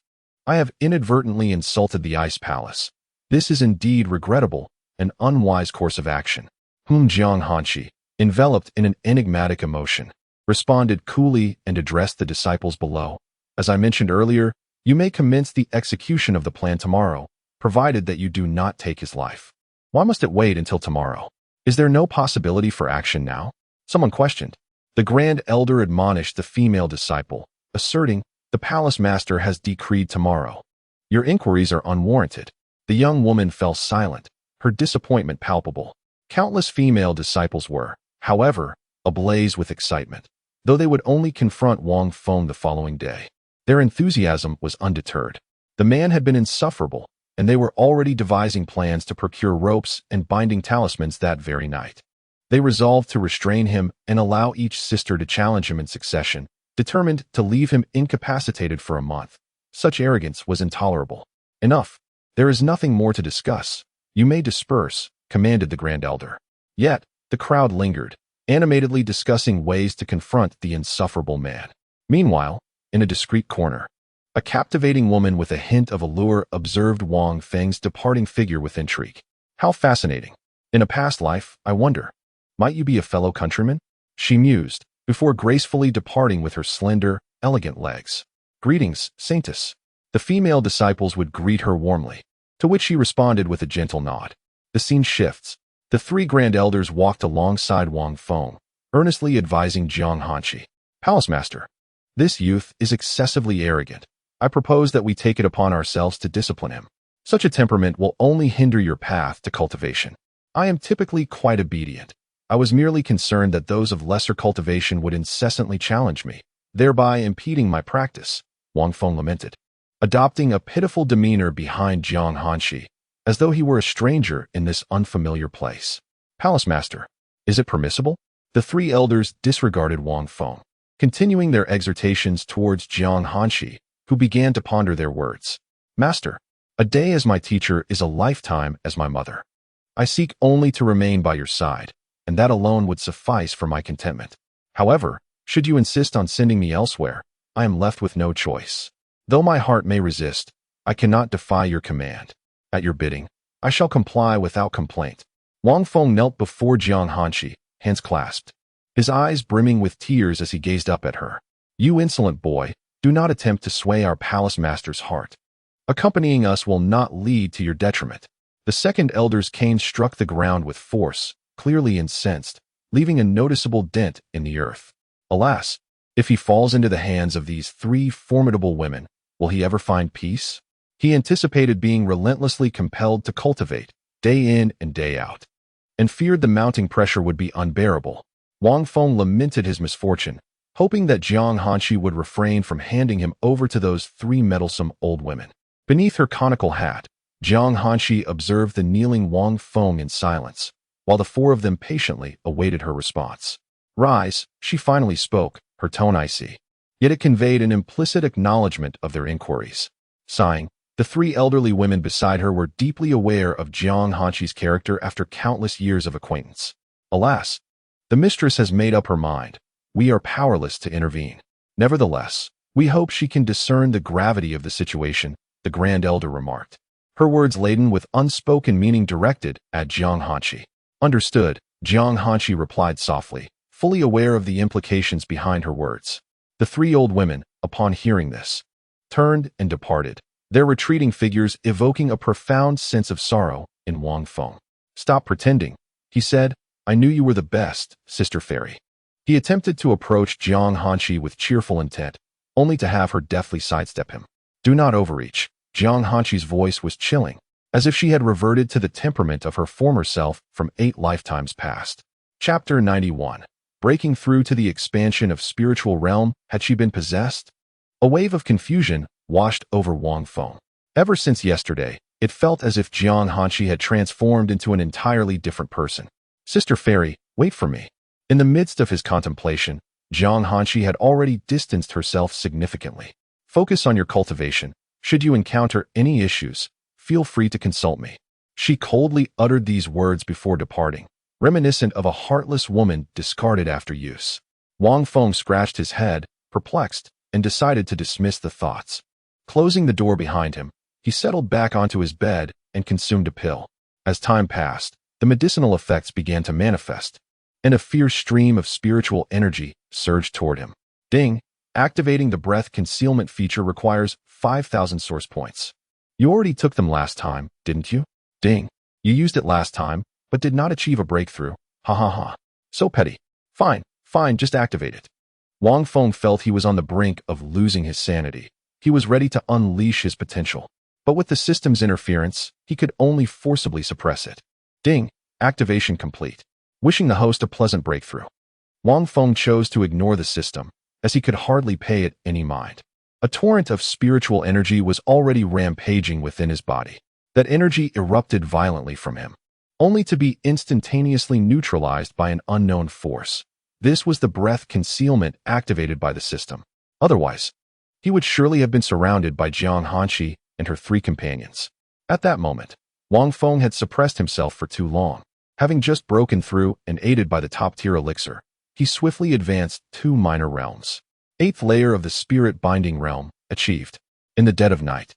I have inadvertently insulted the Ice Palace. This is indeed regrettable, an unwise course of action. Jiang Hanshi, enveloped in an enigmatic emotion, responded coolly and addressed the disciples below. As I mentioned earlier, you may commence the execution of the plan tomorrow, provided that you do not take his life. Why must it wait until tomorrow? Is there no possibility for action now? Someone questioned. The Grand Elder admonished the female disciple, asserting, the palace master has decreed tomorrow. Your inquiries are unwarranted. The young woman fell silent, her disappointment palpable. Countless female disciples were, however, ablaze with excitement, though they would only confront Wang Feng the following day. Their enthusiasm was undeterred. The man had been insufferable, and they were already devising plans to procure ropes and binding talismans that very night. They resolved to restrain him and allow each sister to challenge him in succession, determined to leave him incapacitated for a month. Such arrogance was intolerable. Enough. There is nothing more to discuss. You may disperse, commanded the Grand Elder. Yet, the crowd lingered, animatedly discussing ways to confront the insufferable man. Meanwhile, in a discreet corner, a captivating woman with a hint of allure observed Wang Feng's departing figure with intrigue. How fascinating. In a past life, I wonder. Might you be a fellow countryman? She mused, before gracefully departing with her slender, elegant legs. Greetings, Saintess. The female disciples would greet her warmly, to which she responded with a gentle nod. The scene shifts. The three Grand Elders walked alongside Wang Feng, earnestly advising Jiang Hanshi. Palace Master, this youth is excessively arrogant. I propose that we take it upon ourselves to discipline him. Such a temperament will only hinder your path to cultivation. I am typically quite obedient. I was merely concerned that those of lesser cultivation would incessantly challenge me, thereby impeding my practice, Wang Feng lamented, adopting a pitiful demeanor behind Jiang Hanshi, as though he were a stranger in this unfamiliar place. Palace Master, is it permissible? The three elders disregarded Wang Feng, continuing their exhortations towards Jiang Hanshi, who began to ponder their words. Master, a day as my teacher is a lifetime as my mother. I seek only to remain by your side, and that alone would suffice for my contentment. However, should you insist on sending me elsewhere, I am left with no choice. Though my heart may resist, I cannot defy your command. At your bidding, I shall comply without complaint. Wang Feng knelt before Jiang Hanshi, hands clasped, his eyes brimming with tears as he gazed up at her. You insolent boy, do not attempt to sway our palace master's heart. Accompanying us will not lead to your detriment. The second elder's cane struck the ground with force, clearly incensed, leaving a noticeable dent in the earth. Alas, if he falls into the hands of these three formidable women, will he ever find peace? He anticipated being relentlessly compelled to cultivate, day in and day out, and feared the mounting pressure would be unbearable. Wang Feng lamented his misfortune, hoping that Jiang Hanshi would refrain from handing him over to those three meddlesome old women. Beneath her conical hat, Jiang Hanshi observed the kneeling Wang Feng in silence, while the four of them patiently awaited her response. Rise, she finally spoke, her tone icy. Yet it conveyed an implicit acknowledgement of their inquiries. Sighing, the three elderly women beside her were deeply aware of Jiang Hanshi's character after countless years of acquaintance. Alas, the mistress has made up her mind. We are powerless to intervene. Nevertheless, we hope she can discern the gravity of the situation, the Grand Elder remarked, her words laden with unspoken meaning directed at Jiang Hanshi. Understood, Jiang Hanshi replied softly, fully aware of the implications behind her words. The three old women, upon hearing this, turned and departed, their retreating figures evoking a profound sense of sorrow in Wang Feng. Stop pretending, he said. I knew you were the best, Sister Fairy. He attempted to approach Jiang Hanshi with cheerful intent, only to have her deftly sidestep him. Do not overreach. Jiang Hanshi's voice was chilling, as if she had reverted to the temperament of her former self from 8 lifetimes past. Chapter 91. Breaking through to the expansion of spiritual realm, had she been possessed? A wave of confusion washed over Wang Feng. Ever since yesterday, it felt as if Jiang Hanshi had transformed into an entirely different person. Sister Fairy, wait for me. In the midst of his contemplation, Jiang Hanshi had already distanced herself significantly. Focus on your cultivation. Should you encounter any issues, feel free to consult me. She coldly uttered these words before departing, reminiscent of a heartless woman discarded after use. Wang Feng scratched his head, perplexed, and decided to dismiss the thoughts. Closing the door behind him, he settled back onto his bed and consumed a pill. As time passed, the medicinal effects began to manifest, and a fierce stream of spiritual energy surged toward him. Ding! Activating the breath concealment feature requires 5,000 source points. You already took them last time, didn't you? Ding! You used it last time, but did not achieve a breakthrough. Ha ha ha. So petty. Fine, just activate it. Wang Feng felt he was on the brink of losing his sanity. He was ready to unleash his potential. But with the system's interference, he could only forcibly suppress it. Ding! Activation complete. Wishing the host a pleasant breakthrough. Wang Feng chose to ignore the system, as he could hardly pay it any mind. A torrent of spiritual energy was already rampaging within his body. That energy erupted violently from him, only to be instantaneously neutralized by an unknown force. This was the breath concealment activated by the system. Otherwise, he would surely have been surrounded by Jiang Hanshi and her 3 companions. At that moment, Wang Feng had suppressed himself for too long. Having just broken through and aided by the top-tier elixir, he swiftly advanced 2 minor realms. 8th layer of the Spirit Binding Realm, achieved. In the dead of night.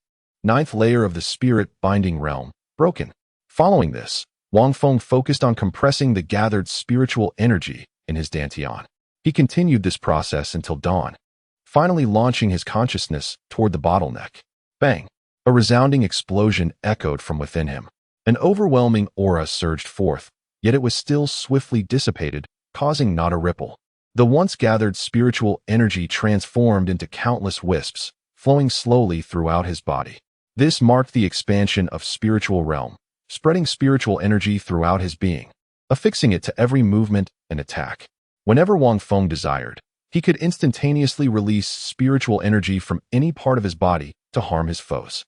9th layer of the Spirit Binding Realm, broken. Following this, Wang Feng focused on compressing the gathered spiritual energy in his dantian. He continued this process until dawn, finally launching his consciousness toward the bottleneck. Bang! A resounding explosion echoed from within him. An overwhelming aura surged forth, yet it was still swiftly dissipated, causing not a ripple. The once gathered spiritual energy transformed into countless wisps, flowing slowly throughout his body. This marked the expansion of spiritual realm, spreading spiritual energy throughout his being, affixing it to every movement and attack. Whenever Wang Feng desired, he could instantaneously release spiritual energy from any part of his body to harm his foes.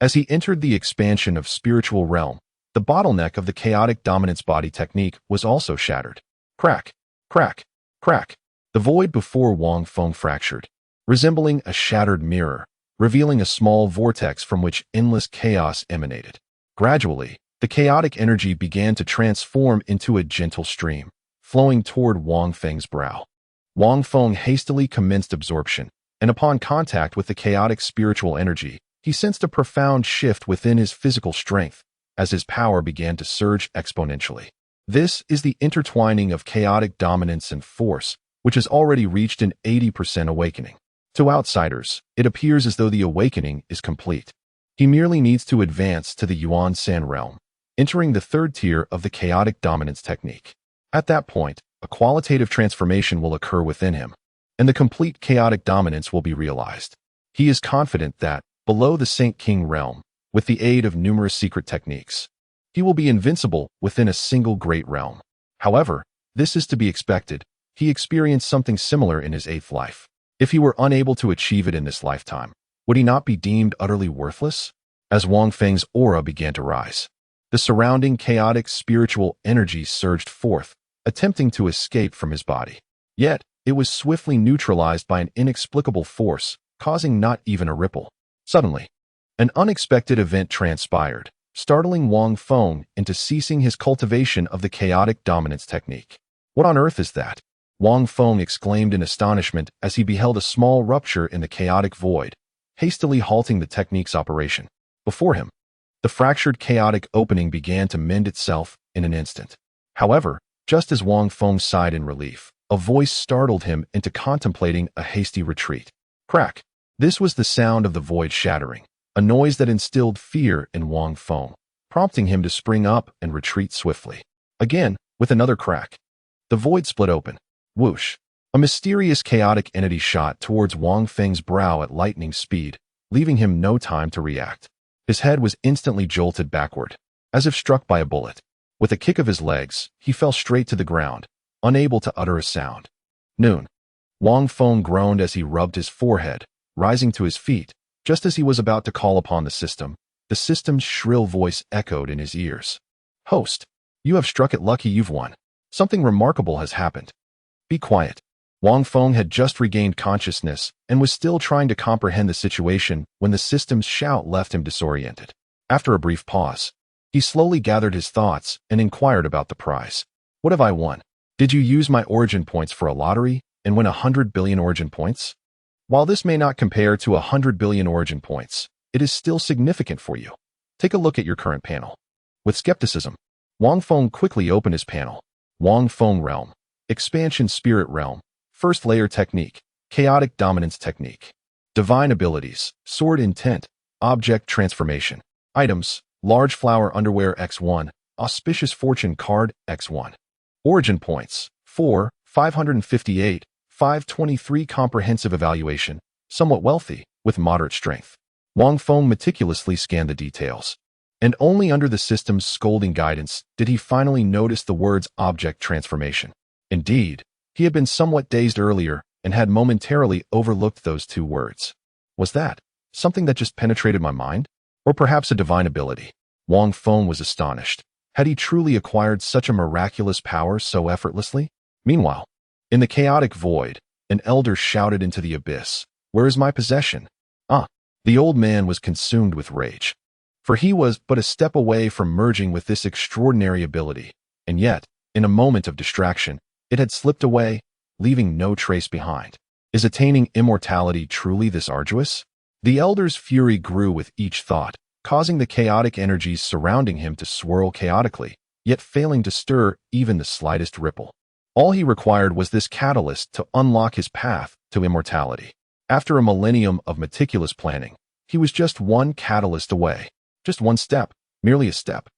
As he entered the expansion of spiritual realm, the bottleneck of the chaotic dominance body technique was also shattered. Crack, crack, crack. The void before Wang Feng fractured, resembling a shattered mirror, revealing a small vortex from which endless chaos emanated. Gradually, the chaotic energy began to transform into a gentle stream, flowing toward Wang Feng's brow. Wang Feng hastily commenced absorption, and upon contact with the chaotic spiritual energy, he sensed a profound shift within his physical strength as his power began to surge exponentially. This is the intertwining of chaotic dominance and force, which has already reached an 80% awakening. To outsiders, it appears as though the awakening is complete. He merely needs to advance to the Yuan San realm, entering the 3rd tier of the chaotic dominance technique. At that point, a qualitative transformation will occur within him, and the complete chaotic dominance will be realized. He is confident that, below the Saint King realm, with the aid of numerous secret techniques, he will be invincible within a single great realm. However, this is to be expected. He experienced something similar in his 8th life. If he were unable to achieve it in this lifetime, would he not be deemed utterly worthless? As Wang Feng's aura began to rise, the surrounding chaotic spiritual energy surged forth, attempting to escape from his body. Yet, it was swiftly neutralized by an inexplicable force, causing not even a ripple. Suddenly, an unexpected event transpired, startling Wang Feng into ceasing his cultivation of the chaotic dominance technique. What on earth is that? Wang Feng exclaimed in astonishment as he beheld a small rupture in the chaotic void, hastily halting the technique's operation. Before him, the fractured chaotic opening began to mend itself in an instant. However, just as Wang Feng sighed in relief, a voice startled him into contemplating a hasty retreat. Crack! This was the sound of the void shattering, a noise that instilled fear in Wang Feng, prompting him to spring up and retreat swiftly. Again, with another crack, the void split open. Whoosh! A mysterious chaotic entity shot towards Wang Feng's brow at lightning speed, leaving him no time to react. His head was instantly jolted backward, as if struck by a bullet. With a kick of his legs, he fell straight to the ground, unable to utter a sound. Noon. Wang Feng groaned as he rubbed his forehead, rising to his feet. Just as he was about to call upon the system's shrill voice echoed in his ears. Host, you have struck it lucky, you've won. Something remarkable has happened. Be quiet. Wang Feng had just regained consciousness and was still trying to comprehend the situation when the system's shout left him disoriented. After a brief pause, he slowly gathered his thoughts and inquired about the prize. What have I won? Did you use my origin points for a lottery and win 100 billion origin points? While this may not compare to 100 billion origin points, it is still significant for you. Take a look at your current panel. With skepticism, Wang Feng quickly opened his panel. Wang Feng Realm, Expansion Spirit Realm, First Layer Technique, Chaotic Dominance Technique. Divine Abilities, Sword Intent, Object Transformation. Items, Large Flower Underwear X1, Auspicious Fortune Card X1. Origin Points, 4, 558, 523. Comprehensive Evaluation, somewhat wealthy, with moderate strength. Wang Feng meticulously scanned the details, and only under the system's scolding guidance did he finally notice the words Object Transformation. Indeed, he had been somewhat dazed earlier and had momentarily overlooked those two words. Was that something that just penetrated my mind? Or perhaps a divine ability? Wang Feng was astonished. Had he truly acquired such a miraculous power so effortlessly? Meanwhile, in the chaotic void, an elder shouted into the abyss, "Where is my possession?" The old man was consumed with rage, for he was but a step away from merging with this extraordinary ability, and yet, in a moment of distraction, it had slipped away, leaving no trace behind. Is attaining immortality truly this arduous? The elder's fury grew with each thought, causing the chaotic energies surrounding him to swirl chaotically, yet failing to stir even the slightest ripple. All he required was this catalyst to unlock his path to immortality. After a millennium of meticulous planning, he was just one catalyst away. Just one step, merely a step.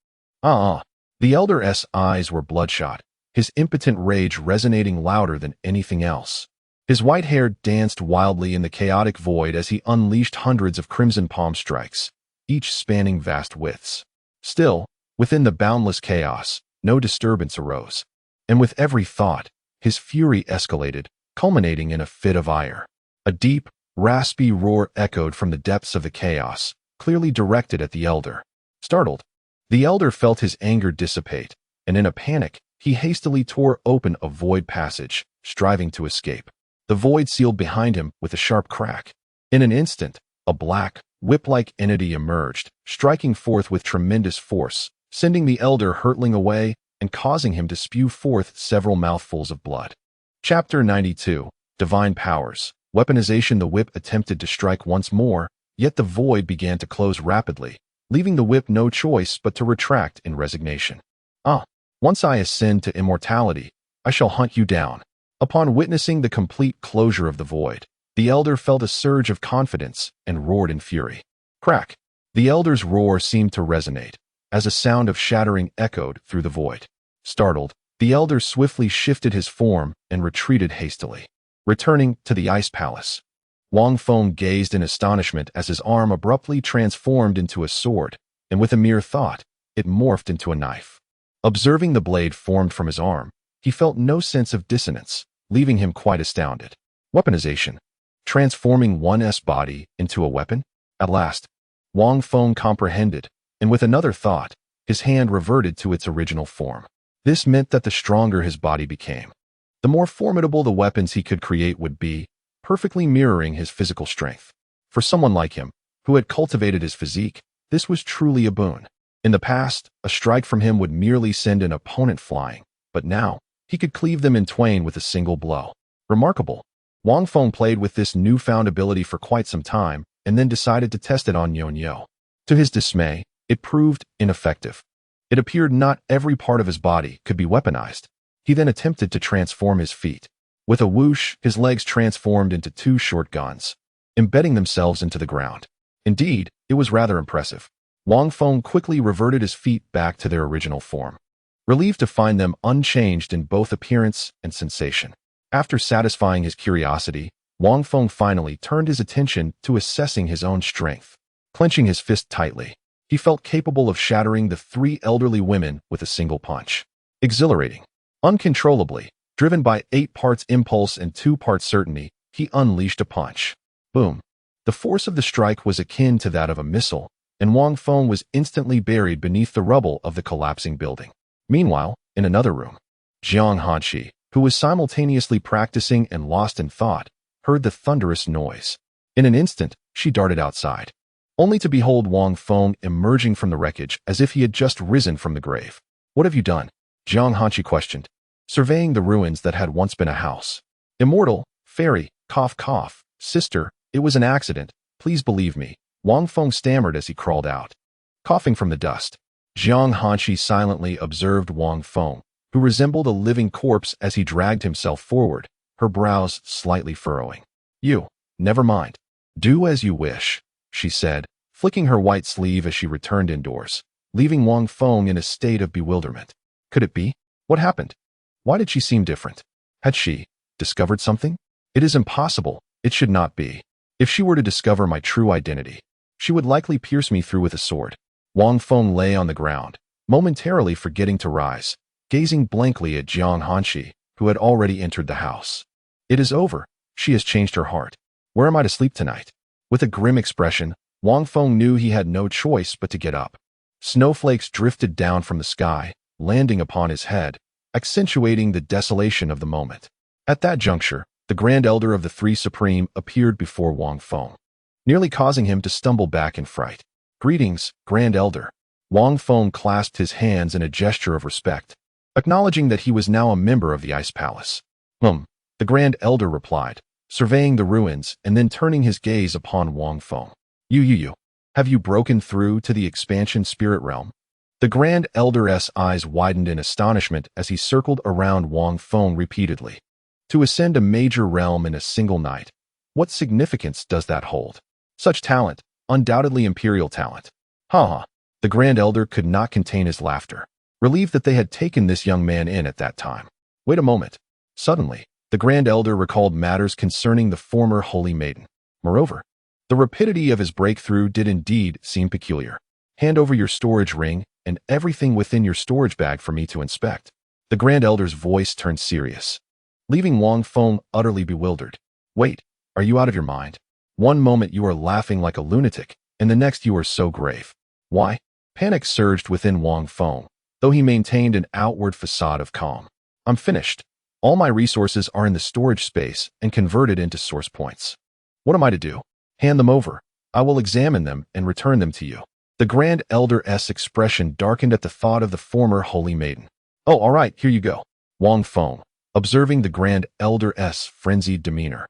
The elder's eyes were bloodshot, his impotent rage resonating louder than anything else. His white hair danced wildly in the chaotic void as he unleashed hundreds of crimson palm strikes, each spanning vast widths. Still, within the boundless chaos, no disturbance arose. And with every thought, his fury escalated, culminating in a fit of ire. A deep, raspy roar echoed from the depths of the chaos, clearly directed at the elder. Startled, the elder felt his anger dissipate, and in a panic, he hastily tore open a void passage, striving to escape. The void sealed behind him with a sharp crack. In an instant, a black, whip-like entity emerged, striking forth with tremendous force, sending the elder hurtling away and causing him to spew forth several mouthfuls of blood. Chapter 92, Divine Powers. Weaponization. The whip attempted to strike once more, yet the void began to close rapidly, leaving the whip no choice but to retract in resignation. Once I ascend to immortality, I shall hunt you down. Upon witnessing the complete closure of the void, the elder felt a surge of confidence and roared in fury. Crack! The elder's roar seemed to resonate, as a sound of shattering echoed through the void. Startled, the elder swiftly shifted his form and retreated hastily, returning to the ice palace. Wang Feng gazed in astonishment as his arm abruptly transformed into a sword, and with a mere thought, it morphed into a knife. Observing the blade formed from his arm, he felt no sense of dissonance, leaving him quite astounded. Weaponization. Transforming one's body into a weapon? At last, Wang Feng comprehended, and with another thought, his hand reverted to its original form. This meant that the stronger his body became, the more formidable the weapons he could create would be, perfectly mirroring his physical strength. For someone like him, who had cultivated his physique, this was truly a boon. In the past, a strike from him would merely send an opponent flying, but now, he could cleave them in twain with a single blow. Remarkable. Wang Feng played with this newfound ability for quite some time, and then decided to test it on Nyo. To his dismay, it proved ineffective. It appeared not every part of his body could be weaponized. He then attempted to transform his feet. With a whoosh, his legs transformed into two short guns, embedding themselves into the ground. Indeed, it was rather impressive. Wang Feng quickly reverted his feet back to their original form, relieved to find them unchanged in both appearance and sensation. After satisfying his curiosity, Wang Feng finally turned his attention to assessing his own strength. Clenching his fist tightly, he felt capable of shattering the three elderly women with a single punch. Exhilarating. Uncontrollably, driven by 8 parts impulse and 2 parts certainty, he unleashed a punch. Boom. The force of the strike was akin to that of a missile, and Wang Feng was instantly buried beneath the rubble of the collapsing building. Meanwhile, in another room, Jiang Hanqi, who was simultaneously practicing and lost in thought, heard the thunderous noise. In an instant, she darted outside, only to behold Wang Feng emerging from the wreckage as if he had just risen from the grave. "What have you done?" Jiang Hanqi questioned, surveying the ruins that had once been a house. "Immortal, fairy, cough cough," Sister, it was an accident. Please believe me, Wang Feng stammered as he crawled out, coughing from the dust. Jiang Hanshi silently observed Wang Feng, who resembled a living corpse as he dragged himself forward, her brows slightly furrowing. You, never mind. Do as you wish, she said, flicking her white sleeve as she returned indoors, leaving Wang Feng in a state of bewilderment. Could it be? What happened? Why did she seem different? Had she discovered something? It is impossible. It should not be. If she were to discover my true identity, she would likely pierce me through with a sword. Wang Feng lay on the ground, momentarily forgetting to rise, gazing blankly at Jiang Hanshi, who had already entered the house. It is over. She has changed her heart. Where am I to sleep tonight? With a grim expression, Wang Feng knew he had no choice but to get up. Snowflakes drifted down from the sky, landing upon his head, accentuating the desolation of the moment. At that juncture, the Grand Elder of the Three Supreme appeared before Wang Feng, nearly causing him to stumble back in fright. Greetings, Grand Elder. Wang Feng clasped his hands in a gesture of respect, acknowledging that he was now a member of the Ice Palace. The Grand Elder replied, surveying the ruins and then turning his gaze upon Wang Feng. You. Have you broken through to the expansion spirit realm? The Grand Elder's eyes widened in astonishment as he circled around Wang Feng repeatedly. To ascend a major realm in a single night, what significance does that hold? Such talent, undoubtedly imperial talent. Ha. The Grand Elder could not contain his laughter, relieved that they had taken this young man in at that time. Wait a moment. Suddenly, the Grand Elder recalled matters concerning the former Holy Maiden. Moreover, the rapidity of his breakthrough did indeed seem peculiar. Hand over your storage ring and everything within your storage bag for me to inspect. The Grand Elder's voice turned serious, leaving Wang Feng utterly bewildered. Wait, are you out of your mind? One moment you are laughing like a lunatic, and the next you are so grave. Why? Panic surged within Wang Feng, though he maintained an outward facade of calm. I'm finished. All my resources are in the storage space and converted into source points. What am I to do? Hand them over. I will examine them and return them to you. The Grand Elder's expression darkened at the thought of the former Holy Maiden. Oh, all right, here you go. Wang Feng, observing the Grand Elder's frenzied demeanor,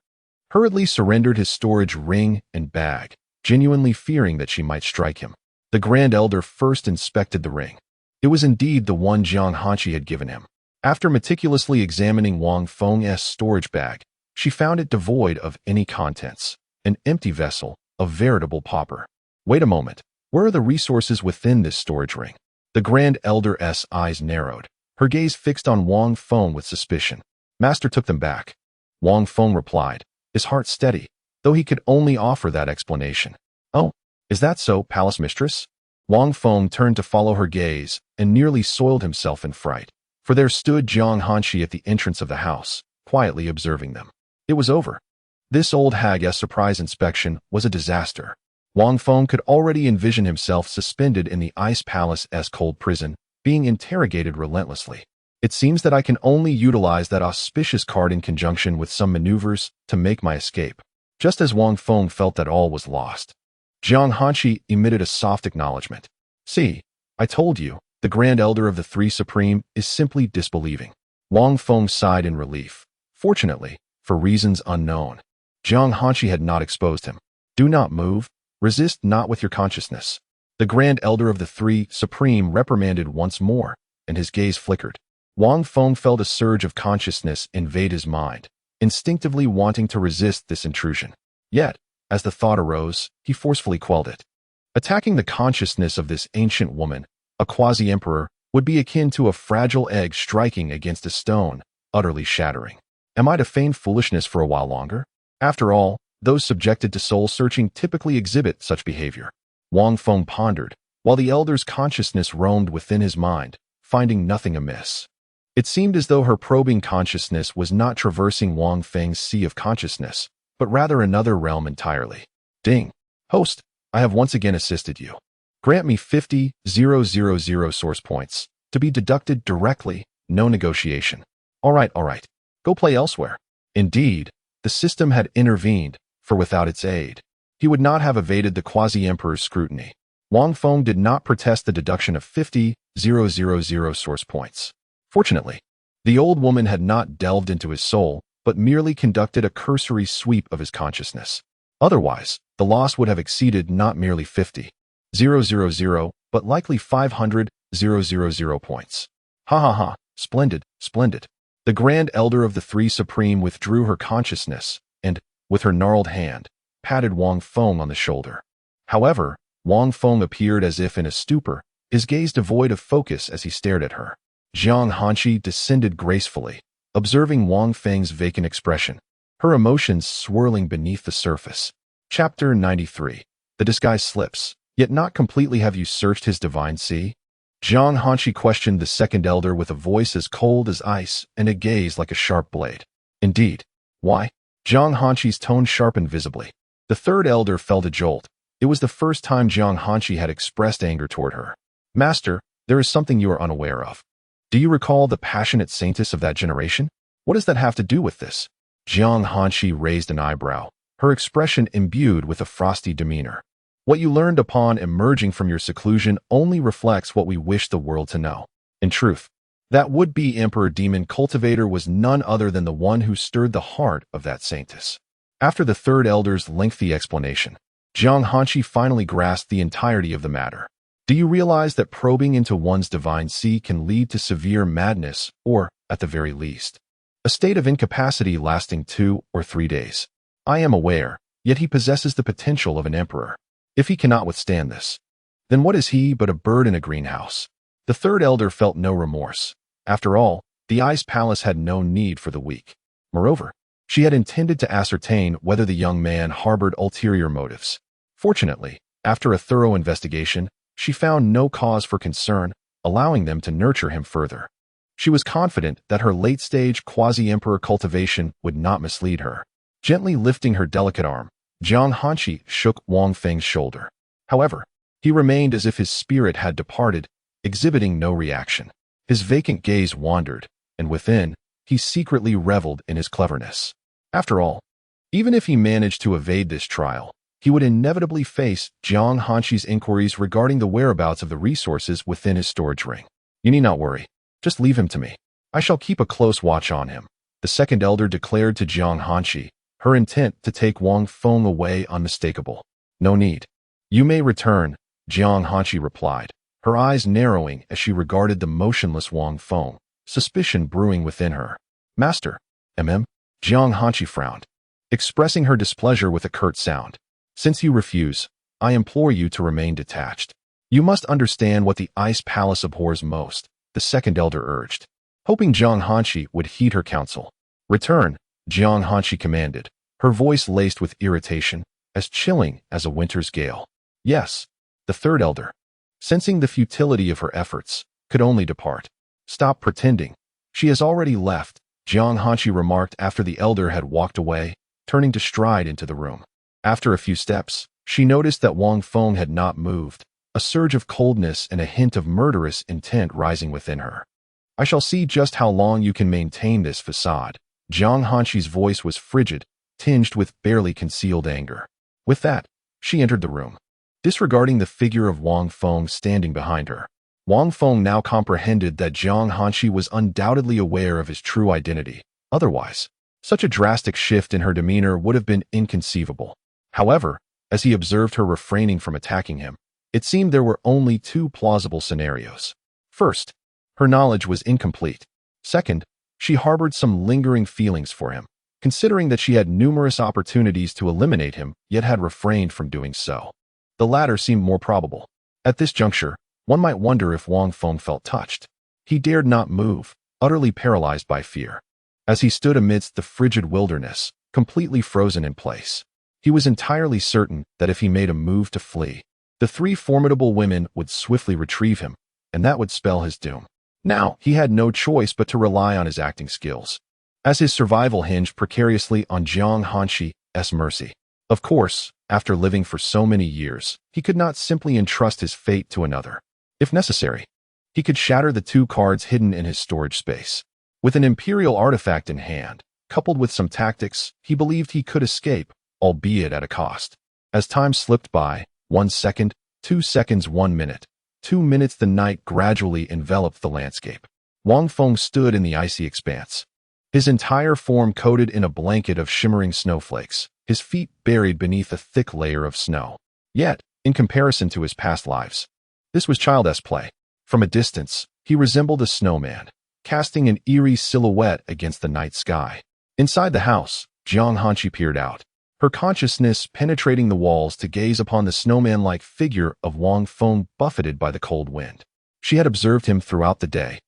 hurriedly surrendered his storage ring and bag, genuinely fearing that she might strike him. The Grand Elder first inspected the ring. It was indeed the one Jiang Hanshi had given him. After meticulously examining Wang Feng's storage bag, she found it devoid of any contents, an empty vessel, a veritable pauper. Wait a moment, where are the resources within this storage ring? The Grand Elder's eyes narrowed, her gaze fixed on Wang Feng with suspicion. Master took them back. Wang Feng replied, his heart steady, though he could only offer that explanation. Oh, is that so, Palace Mistress? Wang Feng turned to follow her gaze and nearly soiled himself in fright, for there stood Jiang Hanshi at the entrance of the house, quietly observing them. It was over. This old hag's surprise inspection was a disaster. Wang Feng could already envision himself suspended in the Ice Palace's cold prison, being interrogated relentlessly. It seems that I can only utilize that auspicious card in conjunction with some maneuvers to make my escape. Just as Wang Feng felt that all was lost, Jiang Hanshi emitted a soft acknowledgement. See, I told you, the Grand Elder of the Three Supreme is simply disbelieving. Wang Feng sighed in relief. Fortunately, for reasons unknown, Jiang Hanshi had not exposed him. Do not move. Resist not with your consciousness. The Grand Elder of the Three Supreme reprimanded once more, and his gaze flickered. Wang Feng felt a surge of consciousness invade his mind, instinctively wanting to resist this intrusion. Yet, as the thought arose, he forcefully quelled it. Attacking the consciousness of this ancient woman, a quasi-emperor, would be akin to a fragile egg striking against a stone, utterly shattering. Am I to feign foolishness for a while longer? After all, those subjected to soul-searching typically exhibit such behavior. Wang Feng pondered, while the elder's consciousness roamed within his mind, finding nothing amiss. It seemed as though her probing consciousness was not traversing Wang Feng's sea of consciousness, but rather another realm entirely. Ding. Host, I have once again assisted you. Grant me 50,000 source points, to be deducted directly, no negotiation. All right. Go play elsewhere. Indeed, the system had intervened, for without its aid, he would not have evaded the quasi-emperor's scrutiny. Wang Feng did not protest the deduction of 50,000 source points. Fortunately, the old woman had not delved into his soul, but merely conducted a cursory sweep of his consciousness. Otherwise, the loss would have exceeded not merely 50,000, but likely 500,000 points. Ha ha ha, splendid, splendid. The Grand Elder of the Three Supreme withdrew her consciousness and, with her gnarled hand, patted Wang Feng on the shoulder. However, Wang Feng appeared as if in a stupor, his gaze devoid of focus as he stared at her. Jiang Hanqi descended gracefully, observing Wang Feng's vacant expression, her emotions swirling beneath the surface. Chapter 93. The disguise slips, yet not completely. Have you searched his divine sea? Jiang Hanqi questioned the second elder with a voice as cold as ice and a gaze like a sharp blade. Indeed. Why? Jiang Hanqi's tone sharpened visibly. The third elder felt a jolt. It was the first time Jiang Hanqi had expressed anger toward her. Master, there is something you are unaware of. Do you recall the passionate saintess of that generation? What does that have to do with this? Jiang Hanqi raised an eyebrow, her expression imbued with a frosty demeanor. What you learned upon emerging from your seclusion only reflects what we wish the world to know. In truth, that would-be emperor demon cultivator was none other than the one who stirred the heart of that saintess. After the third elder's lengthy explanation, Jiang Hanqi finally grasped the entirety of the matter. Do you realize that probing into one's divine sea can lead to severe madness or, at the very least, a state of incapacity lasting 2 or 3 days? I am aware, yet he possesses the potential of an emperor. If he cannot withstand this, then what is he but a bird in a greenhouse? The third elder felt no remorse. After all, the Ice Palace had no need for the weak. Moreover, she had intended to ascertain whether the young man harbored ulterior motives. Fortunately, after a thorough investigation, she found no cause for concern, allowing them to nurture him further. She was confident that her late-stage quasi-emperor cultivation would not mislead her. Gently lifting her delicate arm, Jiang Hanqi shook Wang Feng's shoulder. However, he remained as if his spirit had departed, exhibiting no reaction. His vacant gaze wandered, and within, he secretly reveled in his cleverness. After all, even if he managed to evade this trial, he would inevitably face Jiang Hanqi's inquiries regarding the whereabouts of the resources within his storage ring. You need not worry. Just leave him to me. I shall keep a close watch on him, the second elder declared to Jiang Hanqi, her intent to take Wang Feng away unmistakable. No need. You may return, Jiang Hanqi replied, her eyes narrowing as she regarded the motionless Wang Feng, suspicion brewing within her. Master, Jiang Hanqi frowned, expressing her displeasure with a curt sound. Since you refuse, I implore you to remain detached. You must understand what the Ice Palace abhors most, the second elder urged, hoping Jiang Hanqi would heed her counsel. Return, Jiang Hanqi commanded, her voice laced with irritation, as chilling as a winter's gale. Yes, the third elder, sensing the futility of her efforts, could only depart. Stop pretending. She has already left, Jiang Hanqi remarked after the elder had walked away, turning to stride into the room. After a few steps, she noticed that Wang Feng had not moved, a surge of coldness and a hint of murderous intent rising within her. I shall see just how long you can maintain this facade. Jiang Hanqi's voice was frigid, tinged with barely concealed anger. With that, she entered the room, disregarding the figure of Wang Feng standing behind her. Wang Feng now comprehended that Jiang Hanqi was undoubtedly aware of his true identity. Otherwise, such a drastic shift in her demeanor would have been inconceivable. However, as he observed her refraining from attacking him, it seemed there were only 2 plausible scenarios. First, her knowledge was incomplete. Second, she harbored some lingering feelings for him, considering that she had numerous opportunities to eliminate him, yet had refrained from doing so. The latter seemed more probable. At this juncture, one might wonder if Wang Feng felt touched. He dared not move, utterly paralyzed by fear. As he stood amidst the frigid wilderness, completely frozen in place, he was entirely certain that if he made a move to flee, the 3 formidable women would swiftly retrieve him, and that would spell his doom. Now, he had no choice but to rely on his acting skills, as his survival hinged precariously on Jiang Hanqi's mercy. Of course, after living for so many years, he could not simply entrust his fate to another. If necessary, he could shatter the 2 cards hidden in his storage space. With an imperial artifact in hand, coupled with some tactics, he believed he could escape, albeit at a cost. As time slipped by, 1 second, 2 seconds, 1 minute, 2 minutes, the night gradually enveloped the landscape. Wang Feng stood in the icy expanse, his entire form coated in a blanket of shimmering snowflakes, his feet buried beneath a thick layer of snow. Yet, in comparison to his past lives, this was childish play. From a distance, he resembled a snowman, casting an eerie silhouette against the night sky. Inside the house, Jiang Hanqi peered out, her consciousness penetrating the walls to gaze upon the snowman-like figure of Wang Feng buffeted by the cold wind. She had observed him throughout the day.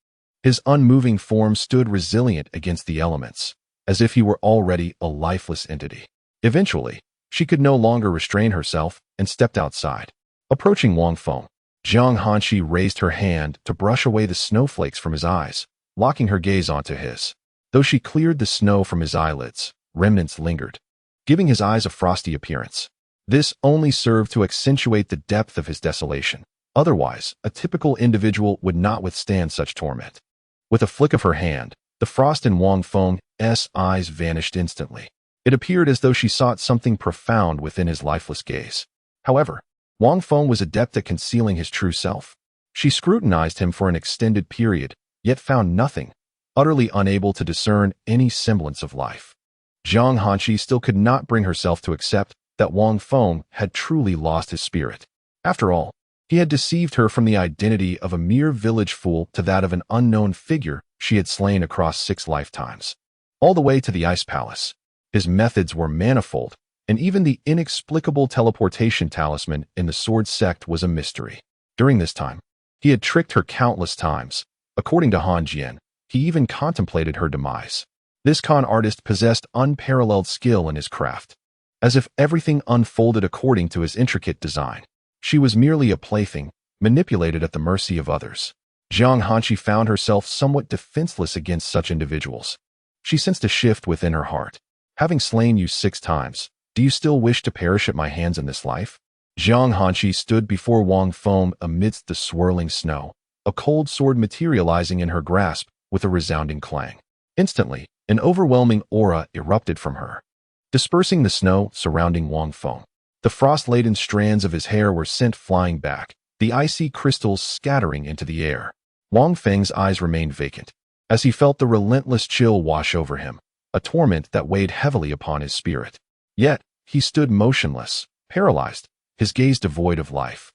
His unmoving form stood resilient against the elements, as if he were already a lifeless entity. Eventually, she could no longer restrain herself and stepped outside. Approaching Wang Feng, Jiang Hanqi raised her hand to brush away the snowflakes from his eyes, locking her gaze onto his. Though she cleared the snow from his eyelids, remnants lingered, giving his eyes a frosty appearance. This only served to accentuate the depth of his desolation. Otherwise, a typical individual would not withstand such torment. With a flick of her hand, the frost in Wang Feng's eyes vanished instantly. It appeared as though she sought something profound within his lifeless gaze. However, Wang Feng was adept at concealing his true self. She scrutinized him for an extended period, yet found nothing, utterly unable to discern any semblance of life. Jiang Hanqi still could not bring herself to accept that Wang Feng had truly lost his spirit. After all, he had deceived her from the identity of a mere village fool to that of an unknown figure she had slain across 6 lifetimes. All the way to the Ice Palace, his methods were manifold, and even the inexplicable teleportation talisman in the sword sect was a mystery. During this time, he had tricked her countless times. According to Han Jian, he even contemplated her demise. This con artist possessed unparalleled skill in his craft. As if everything unfolded according to his intricate design, she was merely a plaything, manipulated at the mercy of others. Jiang Hanqi found herself somewhat defenseless against such individuals. She sensed a shift within her heart. Having slain you 6 times, do you still wish to perish at my hands in this life? Jiang Hanqi stood before Wang Feng amidst the swirling snow, a cold sword materializing in her grasp with a resounding clang. Instantly, an overwhelming aura erupted from her, dispersing the snow surrounding Wang Feng. The frost-laden strands of his hair were sent flying back, the icy crystals scattering into the air. Wang Feng's eyes remained vacant, as he felt the relentless chill wash over him, a torment that weighed heavily upon his spirit. Yet, he stood motionless, paralyzed, his gaze devoid of life,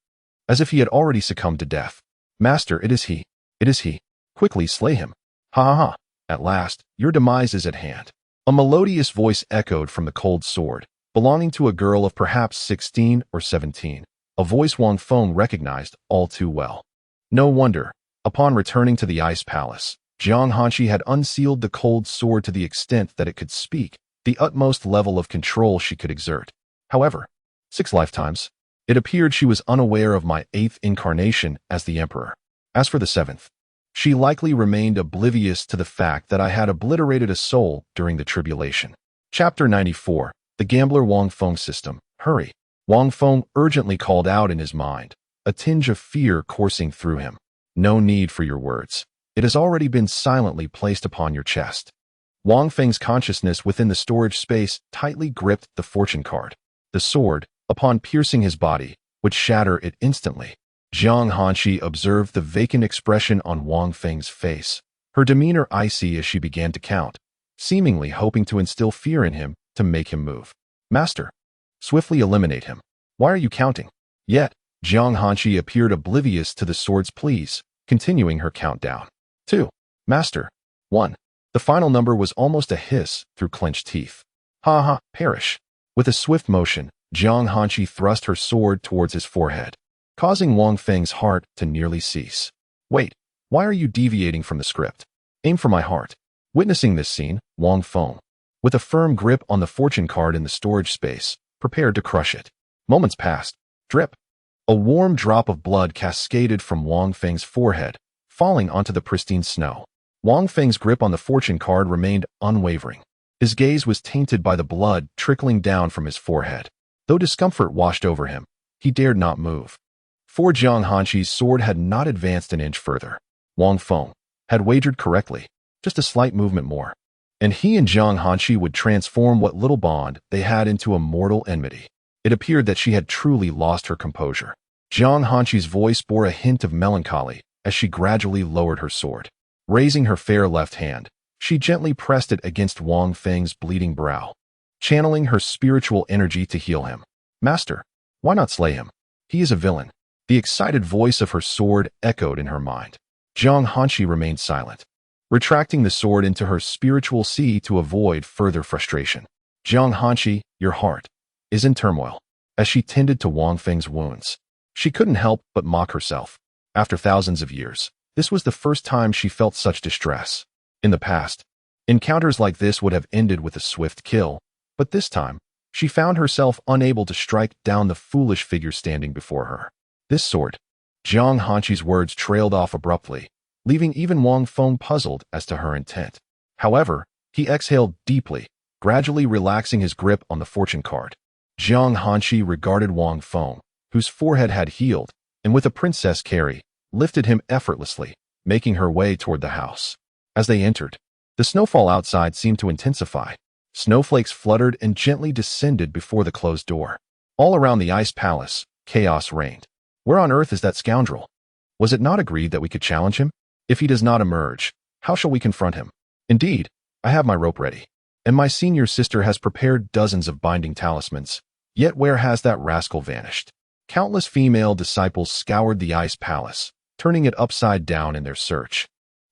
as if he had already succumbed to death. Master, it is he. It is he. Quickly slay him. Ha ha ha. At last, your demise is at hand. A melodious voice echoed from the cold sword, belonging to a girl of perhaps 16 or 17, a voice Wang Feng recognized all too well. No wonder, upon returning to the Ice Palace, Jiang Hanqi had unsealed the cold sword to the extent that it could speak, the utmost level of control she could exert. However, 6 lifetimes, it appeared she was unaware of my 8th incarnation as the Emperor. As for the 7th, she likely remained oblivious to the fact that I had obliterated a soul during the tribulation. Chapter 94. The Gambler Wang Feng System. Hurry. Wang Feng urgently called out in his mind, a tinge of fear coursing through him. No need for your words. It has already been silently placed upon your chest. Wang Feng's consciousness within the storage space tightly gripped the fortune card. The sword, upon piercing his body, would shatter it instantly. Jiang Hanqi observed the vacant expression on Wang Feng's face, her demeanor icy as she began to count, seemingly hoping to instill fear in him to make him move. Master, swiftly eliminate him. Why are you counting? Yet, Jiang Hanqi appeared oblivious to the sword's pleas, continuing her countdown. 2. Master. 1. The final number was almost a hiss through clenched teeth. Ha ha, perish. With a swift motion, Jiang Hanqi thrust her sword towards his forehead, causing Wang Feng's heart to nearly cease. Wait, why are you deviating from the script? Aim for my heart. Witnessing this scene, Wang Feng, with a firm grip on the fortune card in the storage space, prepared to crush it. Moments passed. Drip. A warm drop of blood cascaded from Wang Feng's forehead, falling onto the pristine snow. Wang Feng's grip on the fortune card remained unwavering. His gaze was tainted by the blood trickling down from his forehead. Though discomfort washed over him, he dared not move. For Jiang Hanqi's sword had not advanced an inch further. Wang Feng had wagered correctly, just a slight movement more, and he and Jiang Hanqi would transform what little bond they had into a mortal enmity. It appeared that she had truly lost her composure. Jiang Hanqi's voice bore a hint of melancholy as she gradually lowered her sword. Raising her fair left hand, She gently pressed it against Wang Feng's bleeding brow, channeling her spiritual energy to heal him. Master, why not slay him? He is a villain. The excited voice of her sword echoed in her mind. Jiang Hanshi remained silent, retracting the sword into her spiritual sea to avoid further frustration. Jiang Hanshi, your heart is in turmoil. As she tended to Wang Feng's wounds, she couldn't help but mock herself. After thousands of years, this was the first time she felt such distress. In the past, encounters like this would have ended with a swift kill, but this time, she found herself unable to strike down the foolish figure standing before her. This sword. Jiang Hanshi's words trailed off abruptly, leaving even Wang Feng puzzled as to her intent. However, he exhaled deeply, gradually relaxing his grip on the fortune card. Jiang Hanshi regarded Wang Feng, whose forehead had healed, and with a princess carry, lifted him effortlessly, making her way toward the house. As they entered, the snowfall outside seemed to intensify. Snowflakes fluttered and gently descended before the closed door. All around the ice palace, chaos reigned. Where on earth is that scoundrel? Was it not agreed that we could challenge him? If he does not emerge, how shall we confront him? Indeed, I have my rope ready, and my senior sister has prepared dozens of binding talismans. Yet where has that rascal vanished? Countless female disciples scoured the ice palace, turning it upside down in their search,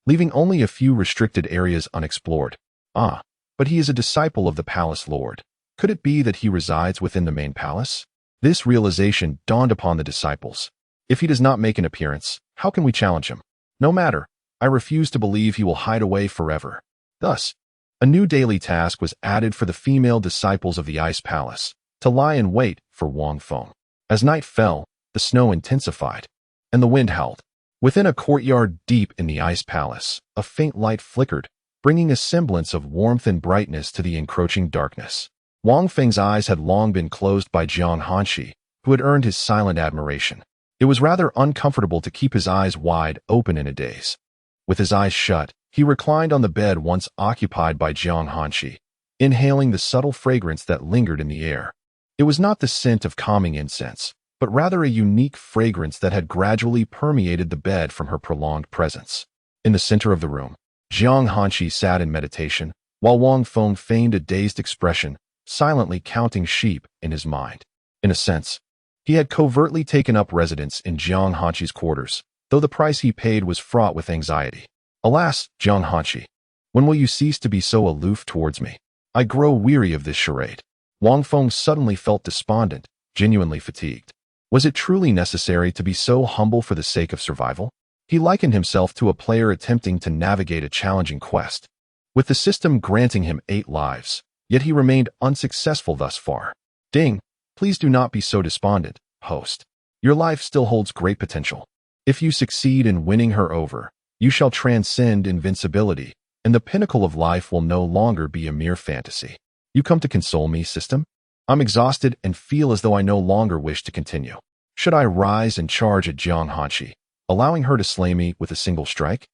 leaving only a few restricted areas unexplored. Ah, but he is a disciple of the palace lord. Could it be that he resides within the main palace? This realization dawned upon the disciples. If he does not make an appearance, how can we challenge him? No matter, I refuse to believe he will hide away forever. Thus, a new daily task was added for the female disciples of the ice palace, to lie in wait for Wang Feng. As night fell, the snow intensified, and the wind howled. Within a courtyard deep in the ice palace, a faint light flickered, bringing a semblance of warmth and brightness to the encroaching darkness. Wang Feng's eyes had long been closed by Jiang Hanshi, who had earned his silent admiration. It was rather uncomfortable to keep his eyes wide open in a daze. With his eyes shut, he reclined on the bed once occupied by Jiang Hanshi, inhaling the subtle fragrance that lingered in the air. It was not the scent of calming incense, but rather a unique fragrance that had gradually permeated the bed from her prolonged presence. In the center of the room, Jiang Hanshi sat in meditation, while Wang Feng feigned a dazed expression, silently counting sheep in his mind. In a sense, he had covertly taken up residence in Jiang Hanshi's quarters, though the price he paid was fraught with anxiety. Alas, Jiang Hanshi, when will you cease to be so aloof towards me? I grow weary of this charade. Wang Feng suddenly felt despondent, genuinely fatigued. Was it truly necessary to be so humble for the sake of survival? He likened himself to a player attempting to navigate a challenging quest, with the system granting him 8 lives, yet he remained unsuccessful thus far. Ding, please do not be so despondent, host. Your life still holds great potential. If you succeed in winning her over, you shall transcend invincibility, and the pinnacle of life will no longer be a mere fantasy. You come to console me, system? I'm exhausted and feel as though I no longer wish to continue. Should I rise and charge at Jiang Hanshi, allowing her to slay me with a single strike?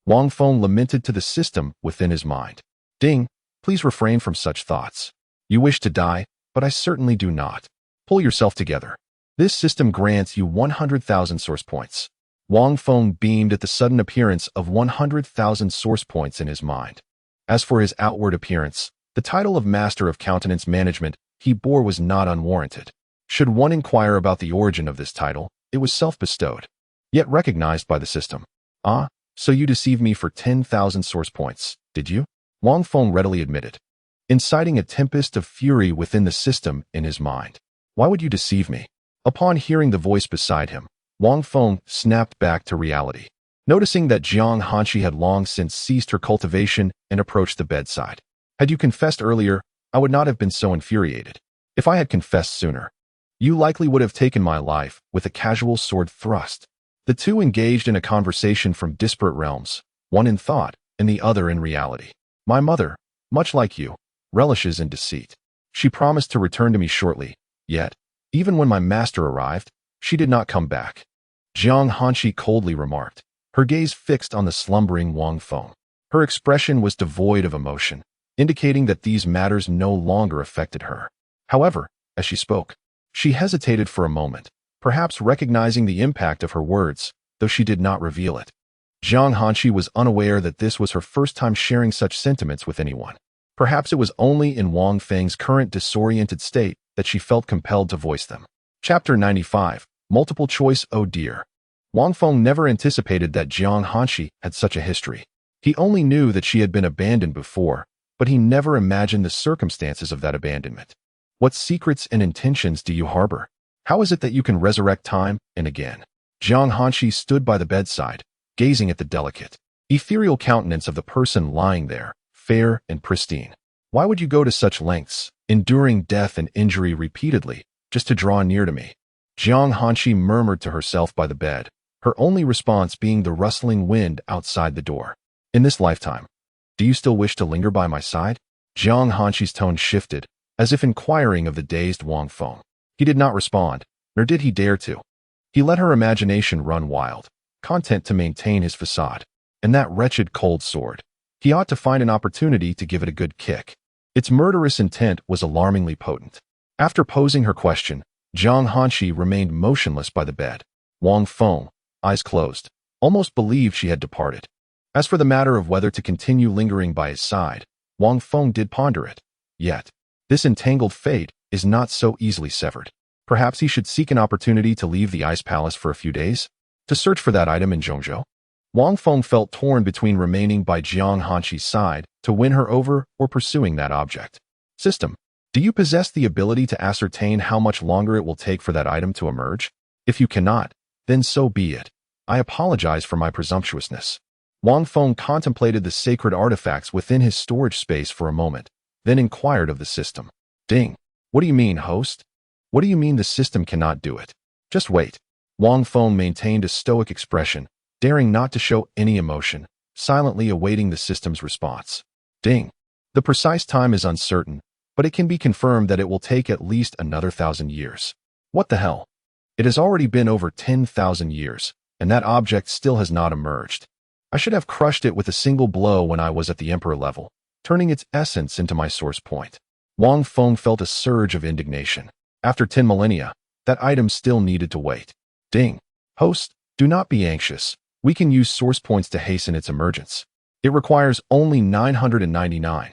Wang Feng lamented to the system within his mind. Ding, please refrain from such thoughts. You wish to die, but I certainly do not. Pull yourself together. This system grants you 100,000 source points. Wang Feng beamed at the sudden appearance of 100,000 source points in his mind. As for his outward appearance, the title of Master of Countenance Management he bore was not unwarranted. Should one inquire about the origin of this title, it was self-bestowed, yet recognized by the system. Ah, so you deceived me for 10,000 source points, did you? Wang Feng readily admitted, inciting a tempest of fury within the system in his mind. Why would you deceive me? Upon hearing the voice beside him, Wang Feng snapped back to reality, noticing that Jiang Hanshi had long since ceased her cultivation and approached the bedside. Had you confessed earlier, I would not have been so infuriated. If I had confessed sooner, you likely would have taken my life with a casual sword thrust. The two engaged in a conversation from disparate realms, one in thought and the other in reality. My mother, much like you, relishes in deceit. She promised to return to me shortly, yet, even when my master arrived, she did not come back. Jiang Hanshi coldly remarked, her gaze fixed on the slumbering Wang Feng. Her expression was devoid of emotion, indicating that these matters no longer affected her. However, as she spoke, she hesitated for a moment, perhaps recognizing the impact of her words, though she did not reveal it. Jiang Hanshi was unaware that this was her first time sharing such sentiments with anyone. Perhaps it was only in Wang Feng's current disoriented state that she felt compelled to voice them. Chapter 95. Multiple Choice. Oh dear. Wang Feng never anticipated that Jiang Hanshi had such a history. He only knew that she had been abandoned before, but he never imagined the circumstances of that abandonment. What secrets and intentions do you harbor? How is it that you can resurrect time and again? Jiang Hanshi stood by the bedside, gazing at the delicate, ethereal countenance of the person lying there, fair and pristine. Why would you go to such lengths, enduring death and injury repeatedly, just to draw near to me? Jiang Hanshi murmured to herself by the bed, her only response being the rustling wind outside the door. In this lifetime, do you still wish to linger by my side? Jiang Hanshi's tone shifted, as if inquiring of the dazed Wang Feng. He did not respond, nor did he dare to. He let her imagination run wild, content to maintain his facade. And that wretched cold sword. He ought to find an opportunity to give it a good kick. Its murderous intent was alarmingly potent. After posing her question, Jiang Hanshi remained motionless by the bed. Wang Feng, eyes closed, almost believed she had departed. As for the matter of whether to continue lingering by his side, Wang Feng did ponder it. Yet, this entangled fate is not so easily severed. Perhaps he should seek an opportunity to leave the Ice Palace for a few days, to search for that item in Zhongzhou. Wang Feng felt torn between remaining by Jiang Hanshi's side to win her over or pursuing that object. System, do you possess the ability to ascertain how much longer it will take for that item to emerge? If you cannot, then so be it. I apologize for my presumptuousness. Wang Feng contemplated the sacred artifacts within his storage space for a moment, then inquired of the system. Ding. What do you mean, host? What do you mean the system cannot do it? Just wait. Wang Feng maintained a stoic expression, daring not to show any emotion, silently awaiting the system's response. Ding. The precise time is uncertain, but it can be confirmed that it will take at least another 1,000 years. What the hell? It has already been over 10,000 years, and that object still has not emerged. I should have crushed it with a single blow when I was at the Emperor level, turning its essence into my source point. Wang Feng felt a surge of indignation. After 10 millennia, that item still needed to wait. Ding. Host, do not be anxious. We can use source points to hasten its emergence. It requires only 999.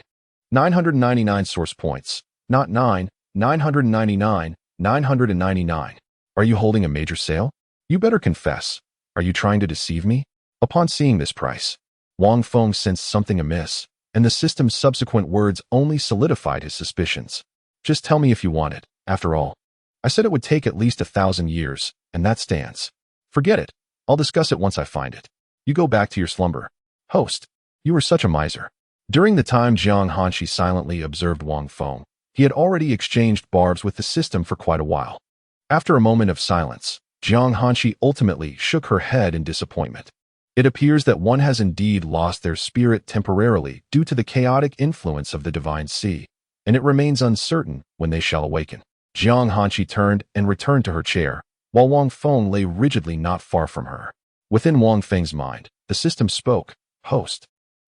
999 source points, not 999, 999. Are you holding a major sale? You better confess. Are you trying to deceive me? Upon seeing this price, Wang Feng sensed something amiss, and the system's subsequent words only solidified his suspicions. Just tell me if you want it. After all, I said it would take at least 1,000 years, and that stands. Forget it. I'll discuss it once I find it. You go back to your slumber. Host, you are such a miser. During the time Jiang Hanshi silently observed Wang Feng, he had already exchanged barbs with the system for quite a while. After a moment of silence, Jiang Hanshi ultimately shook her head in disappointment. It appears that one has indeed lost their spirit temporarily due to the chaotic influence of the divine sea, and it remains uncertain when they shall awaken. Jiang Hanshi turned and returned to her chair, while Wang Feng lay rigidly not far from her. Within Wang Feng's mind, the system spoke. Host.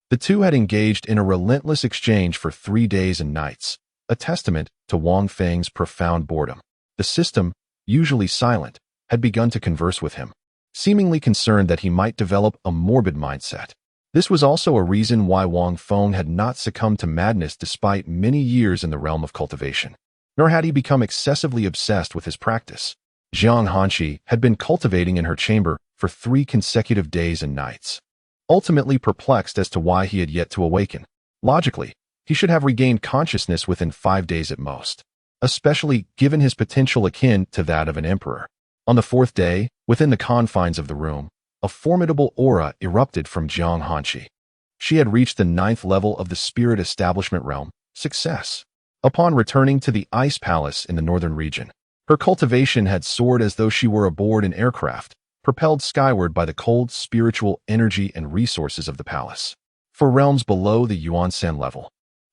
The two had engaged in a relentless exchange for 3 days and nights, a testament to Wang Feng's profound boredom. The system, usually silent, had begun to converse with him, seemingly concerned that he might develop a morbid mindset. This was also a reason why Wang Feng had not succumbed to madness despite many years in the realm of cultivation, nor had he become excessively obsessed with his practice. Jiang Hanshi had been cultivating in her chamber for 3 consecutive days and nights. Ultimately perplexed as to why he had yet to awaken. Logically, he should have regained consciousness within 5 days at most, especially given his potential akin to that of an emperor. On the 4th day, within the confines of the room, a formidable aura erupted from Jiang Hanshi. She had reached the 9th level of the spirit establishment realm, success. Upon returning to the Ice Palace in the northern region, her cultivation had soared as though she were aboard an aircraft, propelled skyward by the cold spiritual energy and resources of the palace. For realms below the Yuansan level,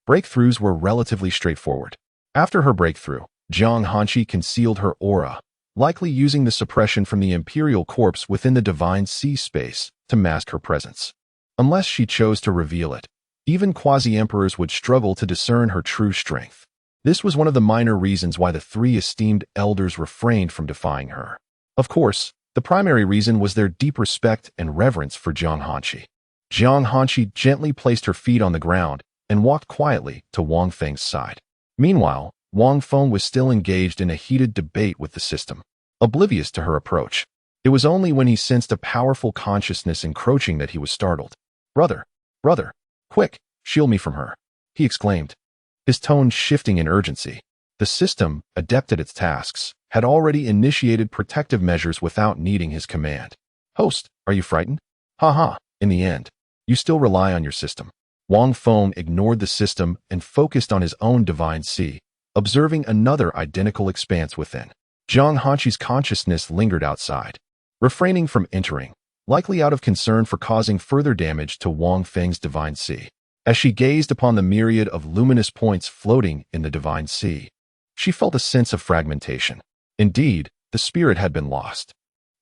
breakthroughs were relatively straightforward. After her breakthrough, Jiang Hanshi concealed her aura, likely using the suppression from the imperial corpse within the divine sea space to mask her presence. Unless she chose to reveal it, even quasi-emperors would struggle to discern her true strength. This was one of the minor reasons why the 3 esteemed elders refrained from defying her. Of course, The primary reason was their deep respect and reverence for Jiang Hanqi. Jiang Hanqi gently placed her feet on the ground and walked quietly to Wang Feng's side. Meanwhile, Wang Feng was still engaged in a heated debate with the system, oblivious to her approach. It was only when he sensed a powerful consciousness encroaching that he was startled. "Brother, brother, quick, shield me from her," he exclaimed, his tone shifting in urgency. The system, adept at its tasks, had already initiated protective measures without needing his command. "Host, are you frightened? Ha ha, in the end, you still rely on your system." Wang Feng ignored the system and focused on his own divine sea, observing another identical expanse within. Jiang Hanqi's consciousness lingered outside, refraining from entering, likely out of concern for causing further damage to Wang Feng's divine sea. As she gazed upon the myriad of luminous points floating in the divine sea, she felt a sense of fragmentation. Indeed, the spirit had been lost.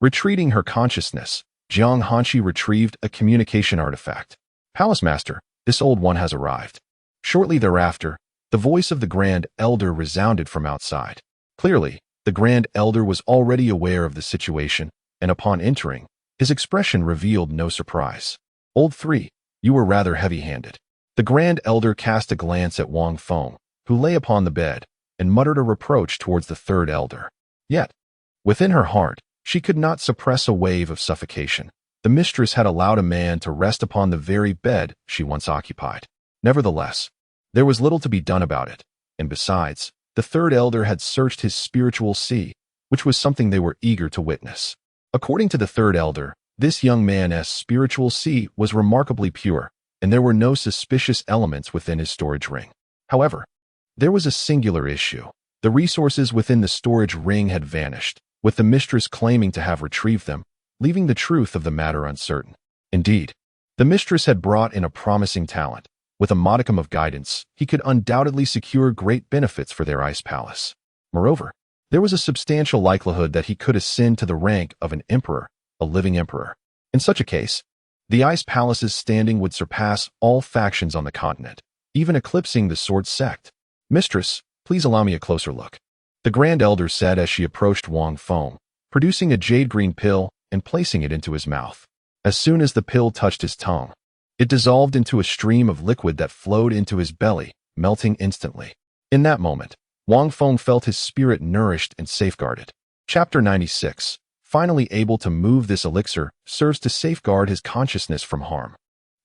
Retreating her consciousness, Jiang Hanqi retrieved a communication artifact. "Palace Master, this old one has arrived." Shortly thereafter, the voice of the Grand Elder resounded from outside. Clearly, the Grand Elder was already aware of the situation, and upon entering, his expression revealed no surprise. "Old Three, you were rather heavy-handed." The Grand Elder cast a glance at Wang Feng, who lay upon the bed, and muttered a reproach towards the Third Elder. Yet, within her heart, she could not suppress a wave of suffocation. The mistress had allowed a man to rest upon the very bed she once occupied. Nevertheless, there was little to be done about it, and besides, the Third Elder had searched his spiritual sea, which was something they were eager to witness. According to the Third Elder, this young man's spiritual sea was remarkably pure, and there were no suspicious elements within his storage ring. However, there was a singular issue. The resources within the storage ring had vanished, with the mistress claiming to have retrieved them, leaving the truth of the matter uncertain. Indeed, the mistress had brought in a promising talent. With a modicum of guidance, he could undoubtedly secure great benefits for their ice palace. Moreover, there was a substantial likelihood that he could ascend to the rank of an emperor, a living emperor. In such a case, the ice palace's standing would surpass all factions on the continent, even eclipsing the Sword Sect. "Mistress, please allow me a closer look," the Grand Elder said as she approached Wang Feng, producing a jade-green pill and placing it into his mouth. As soon as the pill touched his tongue, it dissolved into a stream of liquid that flowed into his belly, melting instantly. In that moment, Wang Feng felt his spirit nourished and safeguarded. Chapter 96. Finally able to move, this elixir serves to safeguard his consciousness from harm.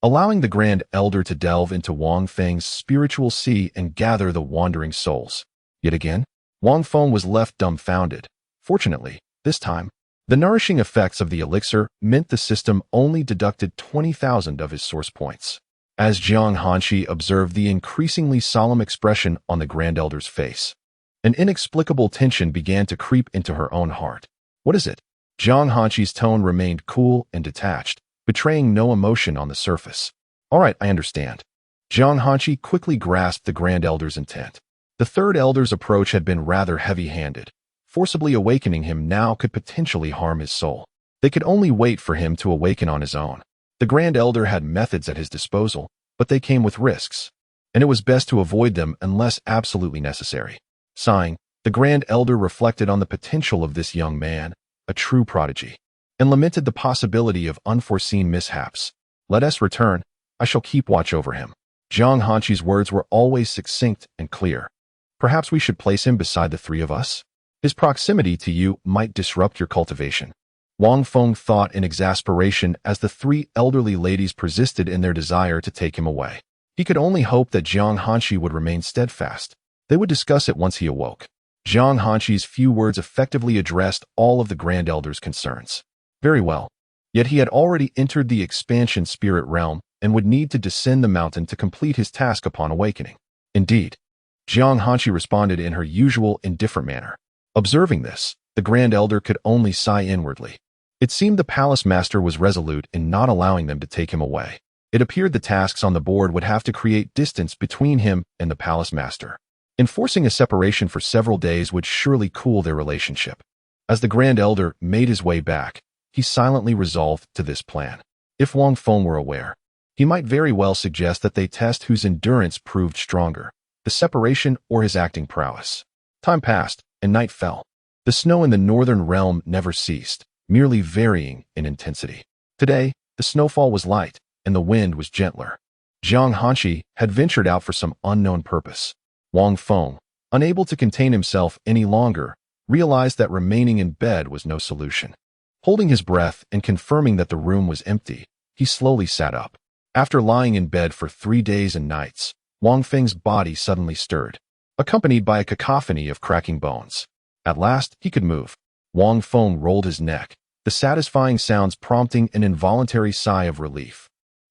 Allowing the Grand Elder to delve into Wang Feng's spiritual sea and gather the wandering souls. Yet again, Wang Feng was left dumbfounded. Fortunately, this time, the nourishing effects of the elixir meant the system only deducted 20,000 of his source points. As Jiang Hanqi observed the increasingly solemn expression on the Grand Elder's face, an inexplicable tension began to creep into her own heart. "What is it?" Jiang Hanqi's tone remained cool and detached, betraying no emotion on the surface. "All right, I understand." Jiang Hanqi quickly grasped the Grand Elder's intent. The Third Elder's approach had been rather heavy-handed. Forcibly awakening him now could potentially harm his soul. They could only wait for him to awaken on his own. The Grand Elder had methods at his disposal, but they came with risks, and it was best to avoid them unless absolutely necessary. Sighing, the Grand Elder reflected on the potential of this young man, a true prodigy, and lamented the possibility of unforeseen mishaps. "Let us return. I shall keep watch over him." Jiang Hanqi's words were always succinct and clear. "Perhaps we should place him beside the three of us? His proximity to you might disrupt your cultivation." Wang Feng thought in exasperation as the three elderly ladies persisted in their desire to take him away. He could only hope that Jiang Hanqi would remain steadfast. They would discuss it once he awoke. Jiang Hanqi's few words effectively addressed all of the Grand Elder's concerns. Very well. Yet he had already entered the expansion spirit realm and would need to descend the mountain to complete his task upon awakening. Indeed, Jiang Hanqi responded in her usual indifferent manner. Observing this, the Grand Elder could only sigh inwardly. It seemed the Palace Master was resolute in not allowing them to take him away. It appeared the tasks on the board would have to create distance between him and the Palace Master. Enforcing a separation for several days would surely cool their relationship. As the Grand Elder made his way back, he silently resolved to this plan. If Wang Feng were aware, he might very well suggest that they test whose endurance proved stronger, the separation or his acting prowess. Time passed, and night fell. The snow in the northern realm never ceased, merely varying in intensity. Today, the snowfall was light, and the wind was gentler. Jiang Hanqi had ventured out for some unknown purpose. Wang Feng, unable to contain himself any longer, realized that remaining in bed was no solution. Holding his breath and confirming that the room was empty, he slowly sat up. After lying in bed for 3 days and nights, Wang Feng's body suddenly stirred, accompanied by a cacophony of cracking bones. At last, he could move. Wang Feng rolled his neck, the satisfying sounds prompting an involuntary sigh of relief.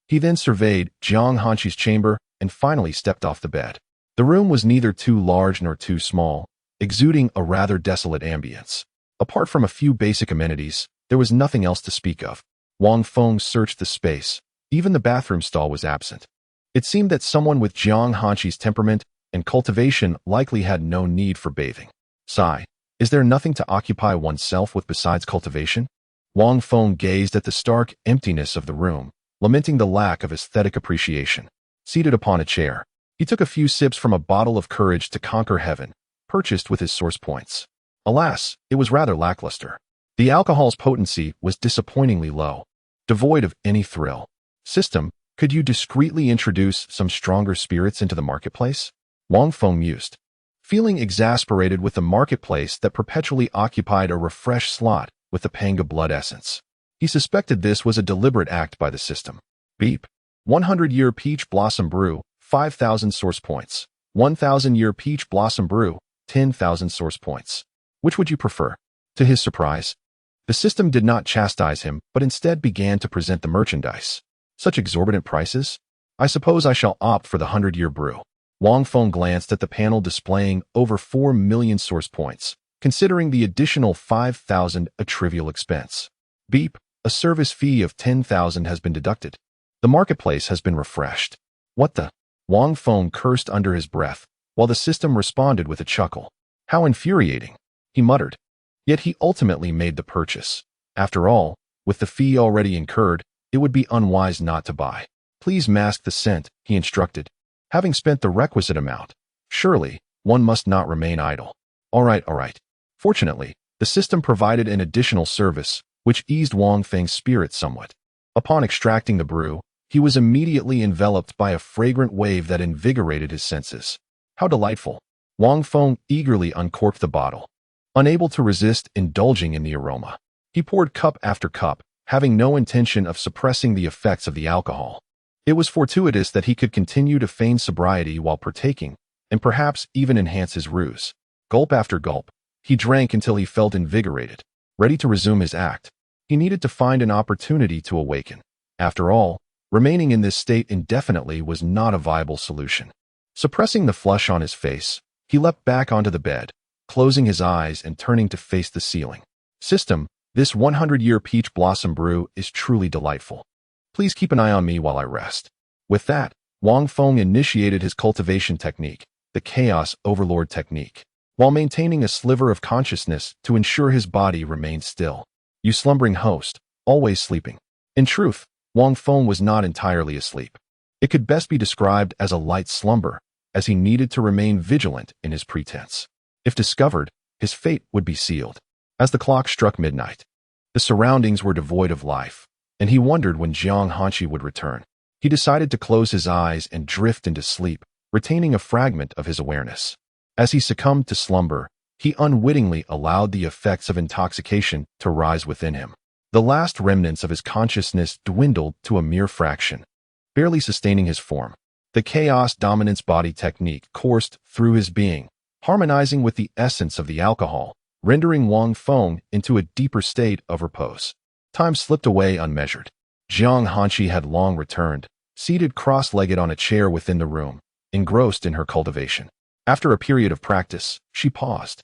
He then surveyed Jiang Hanqi's chamber and finally stepped off the bed. The room was neither too large nor too small, exuding a rather desolate ambience. Apart from a few basic amenities, there was nothing else to speak of. Wang Feng searched the space. Even the bathroom stall was absent. It seemed that someone with Jiang Hanqi's temperament and cultivation likely had no need for bathing. Sigh, is there nothing to occupy oneself with besides cultivation? Wang Feng gazed at the stark emptiness of the room, lamenting the lack of aesthetic appreciation. Seated upon a chair, he took a few sips from a bottle of courage to conquer heaven, purchased with his source points. Alas, it was rather lackluster. The alcohol's potency was disappointingly low, devoid of any thrill. System, could you discreetly introduce some stronger spirits into the marketplace? Wang Feng mused. Feeling exasperated with the marketplace that perpetually occupied a refreshed slot with the Panga blood essence, he suspected this was a deliberate act by the system. Beep. 100-year peach blossom brew, 5,000 source points. 1,000-year peach blossom brew, 10,000 source points. Which would you prefer? To his surprise, the system did not chastise him, but instead began to present the merchandise. Such exorbitant prices? I suppose I shall opt for the 100-year brew. Wang Feng glanced at the panel displaying over 4 million source points, considering the additional 5,000 a trivial expense. Beep, a service fee of 10,000 has been deducted. The marketplace has been refreshed. What the? Wang Feng cursed under his breath, while the system responded with a chuckle. How infuriating, he muttered. Yet he ultimately made the purchase. After all, with the fee already incurred, it would be unwise not to buy. Please mask the scent, he instructed. Having spent the requisite amount, surely, one must not remain idle. All right. Fortunately, the system provided an additional service, which eased Wang Feng's spirit somewhat. Upon extracting the brew, he was immediately enveloped by a fragrant wave that invigorated his senses. How delightful! Wang Feng eagerly uncorked the bottle, unable to resist indulging in the aroma. He poured cup after cup, having no intention of suppressing the effects of the alcohol. It was fortuitous that he could continue to feign sobriety while partaking, and perhaps even enhance his ruse. Gulp after gulp, he drank until he felt invigorated, ready to resume his act. He needed to find an opportunity to awaken. After all, remaining in this state indefinitely was not a viable solution. Suppressing the flush on his face, he leapt back onto the bed, closing his eyes and turning to face the ceiling. System, this 100-year peach blossom brew is truly delightful. Please keep an eye on me while I rest. With that, Wang Feng initiated his cultivation technique, the Chaos Overlord technique, while maintaining a sliver of consciousness to ensure his body remained still. You slumbering host, always sleeping. In truth, Wang Feng was not entirely asleep. It could best be described as a light slumber, as he needed to remain vigilant in his pretense. If discovered, his fate would be sealed. As the clock struck midnight, the surroundings were devoid of life, and he wondered when Jiang Hanqi would return. He decided to close his eyes and drift into sleep, retaining a fragment of his awareness. As he succumbed to slumber, he unwittingly allowed the effects of intoxication to rise within him. The last remnants of his consciousness dwindled to a mere fraction, barely sustaining his form. The Chaos Dominance Body technique coursed through his being, harmonizing with the essence of the alcohol, rendering Wang Feng into a deeper state of repose. Time slipped away unmeasured. Jiang Hanqi had long returned, seated cross-legged on a chair within the room, engrossed in her cultivation. After a period of practice, she paused,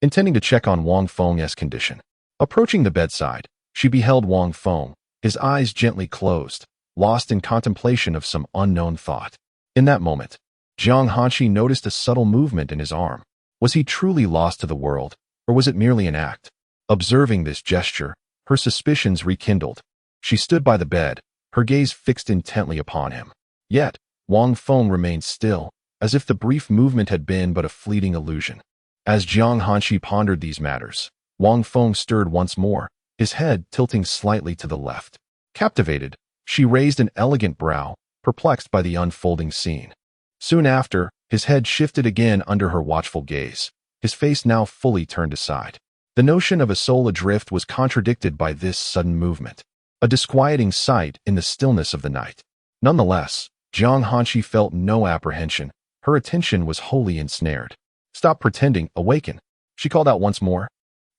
intending to check on Wang Feng's condition. Approaching the bedside, she beheld Wang Feng, his eyes gently closed, lost in contemplation of some unknown thought. In that moment, Jiang Hanqi noticed a subtle movement in his arm. Was he truly lost to the world, or was it merely an act? Observing this gesture, her suspicions rekindled. She stood by the bed, her gaze fixed intently upon him. Yet, Wang Feng remained still, as if the brief movement had been but a fleeting illusion. As Jiang Hanqi pondered these matters, Wang Feng stirred once more, his head tilting slightly to the left. Captivated, she raised an elegant brow, perplexed by the unfolding scene. Soon after, his head shifted again under her watchful gaze, his face now fully turned aside. The notion of a soul adrift was contradicted by this sudden movement, a disquieting sight in the stillness of the night. Nonetheless, Jiang Hanqi felt no apprehension. Her attention was wholly ensnared. "Stop pretending, awaken," she called out once more.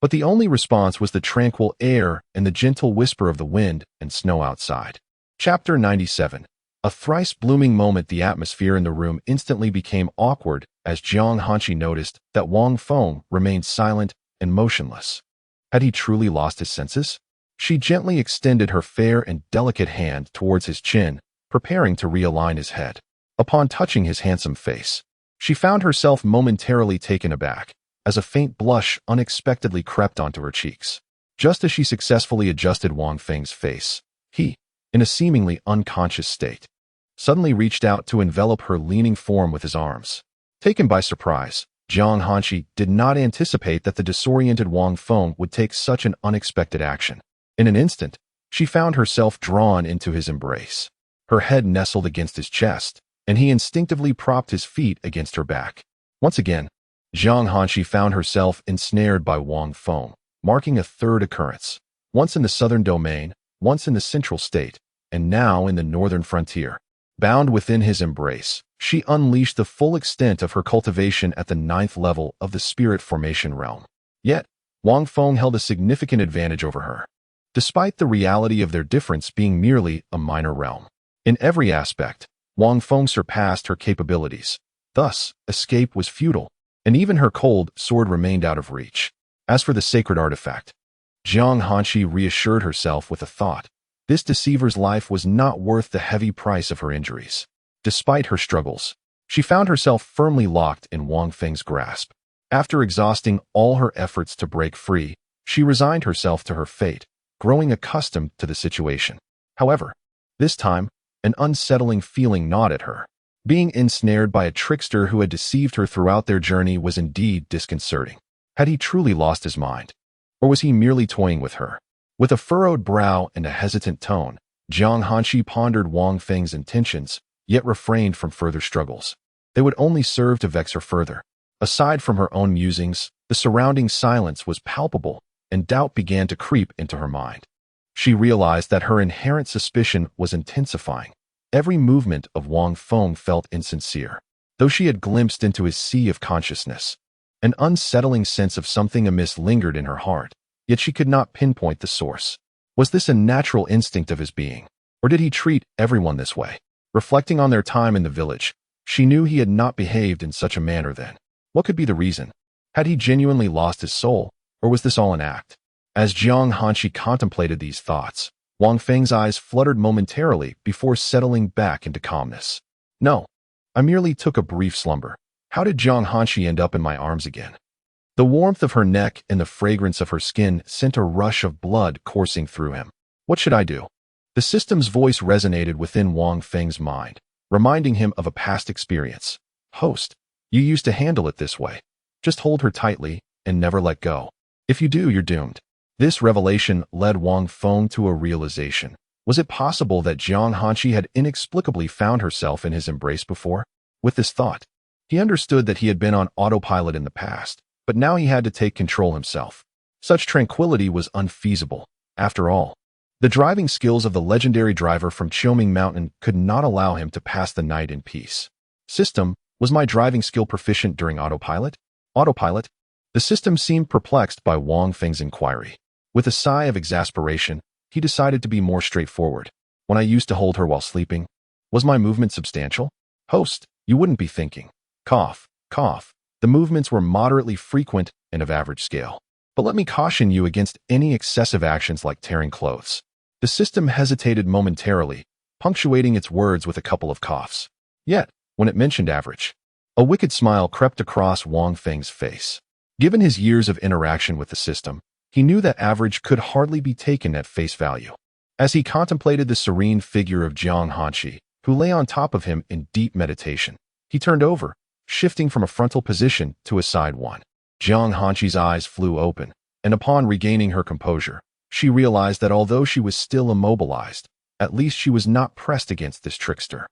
But the only response was the tranquil air and the gentle whisper of the wind and snow outside. Chapter 97. A thrice blooming moment. The atmosphere in the room instantly became awkward as Jiang Hanqi noticed that Wang Feng remained silent and motionless. Had he truly lost his senses? She gently extended her fair and delicate hand towards his chin, preparing to realign his head. Upon touching his handsome face, she found herself momentarily taken aback, as a faint blush unexpectedly crept onto her cheeks. Just as she successfully adjusted Wang Feng's face, he, in a seemingly unconscious state, suddenly reached out to envelop her leaning form with his arms. Taken by surprise, Jiang Hanqi did not anticipate that the disoriented Wang Feng would take such an unexpected action. In an instant, she found herself drawn into his embrace. Her head nestled against his chest, and he instinctively propped his feet against her back. Once again, Jiang Hanqi found herself ensnared by Wang Feng, marking a third occurrence, once in the southern domain, once in the central state, and now in the northern frontier. Bound within his embrace, she unleashed the full extent of her cultivation at the 9th level of the spirit formation realm. Yet, Wang Feng held a significant advantage over her, despite the reality of their difference being merely a minor realm. In every aspect, Wang Feng surpassed her capabilities. Thus, escape was futile, and even her cold sword remained out of reach. As for the sacred artifact, Jiang Hanqi reassured herself with a thought. This deceiver's life was not worth the heavy price of her injuries. Despite her struggles, she found herself firmly locked in Wang Feng's grasp. After exhausting all her efforts to break free, she resigned herself to her fate, growing accustomed to the situation. However, this time, an unsettling feeling gnawed at her. Being ensnared by a trickster who had deceived her throughout their journey was indeed disconcerting. Had he truly lost his mind? Or was he merely toying with her? With a furrowed brow and a hesitant tone, Jiang Hanqi pondered Wang Feng's intentions, yet refrained from further struggles. They would only serve to vex her further. Aside from her own musings, the surrounding silence was palpable, and doubt began to creep into her mind. She realized that her inherent suspicion was intensifying. Every movement of Wang Feng felt insincere. Though she had glimpsed into his sea of consciousness, an unsettling sense of something amiss lingered in her heart, yet she could not pinpoint the source. Was this a natural instinct of his being, or did he treat everyone this way? Reflecting on their time in the village, she knew he had not behaved in such a manner then. What could be the reason? Had he genuinely lost his soul, or was this all an act? As Jiang Hanqi contemplated these thoughts, Wang Feng's eyes fluttered momentarily before settling back into calmness. "No, I merely took a brief slumber. How did Jiang Hanqi end up in my arms again?" The warmth of her neck and the fragrance of her skin sent a rush of blood coursing through him. What should I do? The system's voice resonated within Wang Feng's mind, reminding him of a past experience. "Host, you used to handle it this way. Just hold her tightly and never let go. If you do, you're doomed." This revelation led Wang Feng to a realization. Was it possible that Jiang Hanqi had inexplicably found herself in his embrace before? With this thought, he understood that he had been on autopilot in the past, but now he had to take control himself. Such tranquility was unfeasible. After all, the driving skills of the legendary driver from Qiuming Mountain could not allow him to pass the night in peace. System, was my driving skill proficient during autopilot? Autopilot? The system seemed perplexed by Wang Feng's inquiry. With a sigh of exasperation, he decided to be more straightforward. When I used to hold her while sleeping, was my movement substantial? Host, you wouldn't be thinking. Cough, cough. The movements were moderately frequent and of average scale. But let me caution you against any excessive actions like tearing clothes. The system hesitated momentarily, punctuating its words with a couple of coughs. Yet, when it mentioned average, a wicked smile crept across Wang Feng's face. Given his years of interaction with the system, he knew that average could hardly be taken at face value. As he contemplated the serene figure of Jiang Hanqi, who lay on top of him in deep meditation, he turned over, shifting from a frontal position to a side one. Jiang Hanqi's eyes flew open, and upon regaining her composure, She realized that although she was still immobilized, at least she was not pressed against this trickster.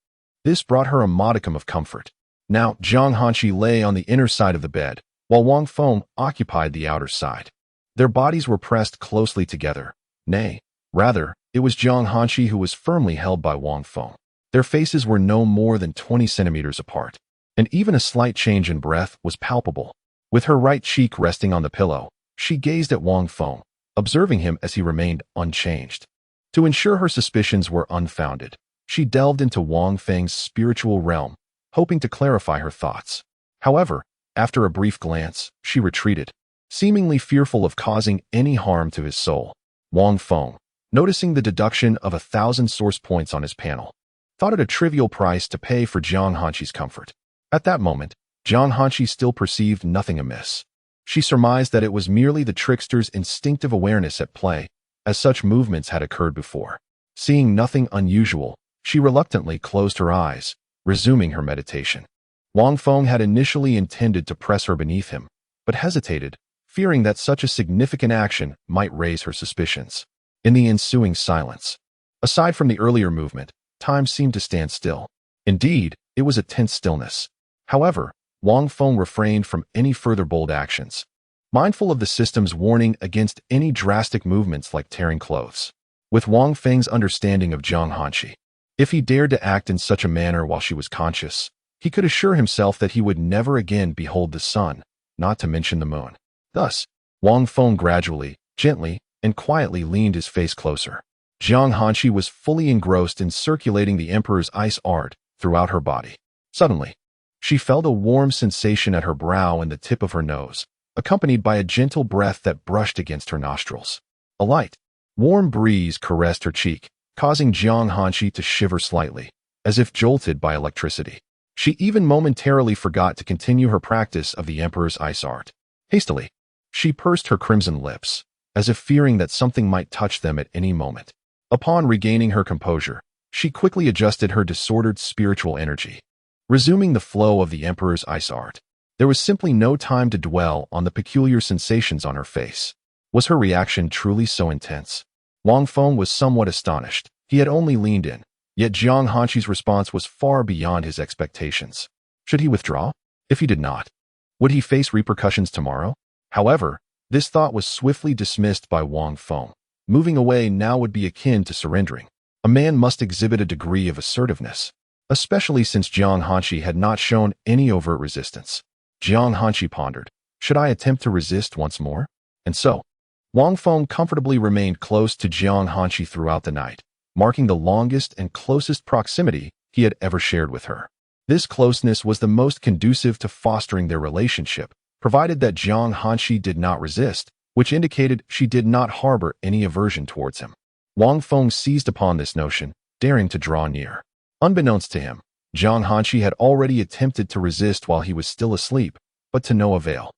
This brought her a modicum of comfort. Now, Jiang Hanqi lay on the inner side of the bed, while Wang Feng occupied the outer side. Their bodies were pressed closely together. Nay, rather, it was Jiang Hanqi who was firmly held by Wang Feng. Their faces were no more than 20 centimeters apart, and even a slight change in breath was palpable. With her right cheek resting on the pillow, she gazed at Wang Feng, observing him as he remained unchanged. To ensure her suspicions were unfounded, she delved into Wang Feng's spiritual realm, hoping to clarify her thoughts. However, after a brief glance, she retreated, seemingly fearful of causing any harm to his soul. Wang Feng, noticing the deduction of 1,000 source points on his panel, thought it a trivial price to pay for Jiang Hanqi's comfort. At that moment, Jiang Hanqi still perceived nothing amiss. She surmised that it was merely the trickster's instinctive awareness at play, as such movements had occurred before. Seeing nothing unusual, she reluctantly closed her eyes, resuming her meditation. Wang Feng had initially intended to press her beneath him, but hesitated, fearing that such a significant action might raise her suspicions. In the ensuing silence, aside from the earlier movement, time seemed to stand still. Indeed, it was a tense stillness. However, Wang Feng refrained from any further bold actions, mindful of the system's warning against any drastic movements like tearing clothes. With Wang Feng's understanding of Jiang Hanqi, if he dared to act in such a manner while she was conscious, he could assure himself that he would never again behold the sun, not to mention the moon. Thus, Wang Feng gradually, gently, and quietly leaned his face closer. Jiang Hanqi was fully engrossed in circulating the emperor's ice art throughout her body. Suddenly, she felt a warm sensation at her brow and the tip of her nose, accompanied by a gentle breath that brushed against her nostrils. A light, warm breeze caressed her cheek, causing Jiang Hanqi to shiver slightly, as if jolted by electricity. She even momentarily forgot to continue her practice of the emperor's ice art. Hastily, she pursed her crimson lips, as if fearing that something might touch them at any moment. Upon regaining her composure, she quickly adjusted her disordered spiritual energy, resuming the flow of the emperor's ice art. There was simply no time to dwell on the peculiar sensations on her face. Was her reaction truly so intense? Wang Feng was somewhat astonished. He had only leaned in, yet Jiang Hanqi's response was far beyond his expectations. Should he withdraw? If he did not, would he face repercussions tomorrow? However, this thought was swiftly dismissed by Wang Feng. Moving away now would be akin to surrendering. A man must exhibit a degree of assertiveness, especially since Jiang Hanqi had not shown any overt resistance. Jiang Hanqi pondered, should I attempt to resist once more? And so, Wang Feng comfortably remained close to Jiang Hanqi throughout the night, marking the longest and closest proximity he had ever shared with her. This closeness was the most conducive to fostering their relationship, provided that Jiang Hanqi did not resist, which indicated she did not harbor any aversion towards him. Wang Feng seized upon this notion, daring to draw near. Unbeknownst to him, Jiang Hanqi had already attempted to resist while he was still asleep, but to no avail.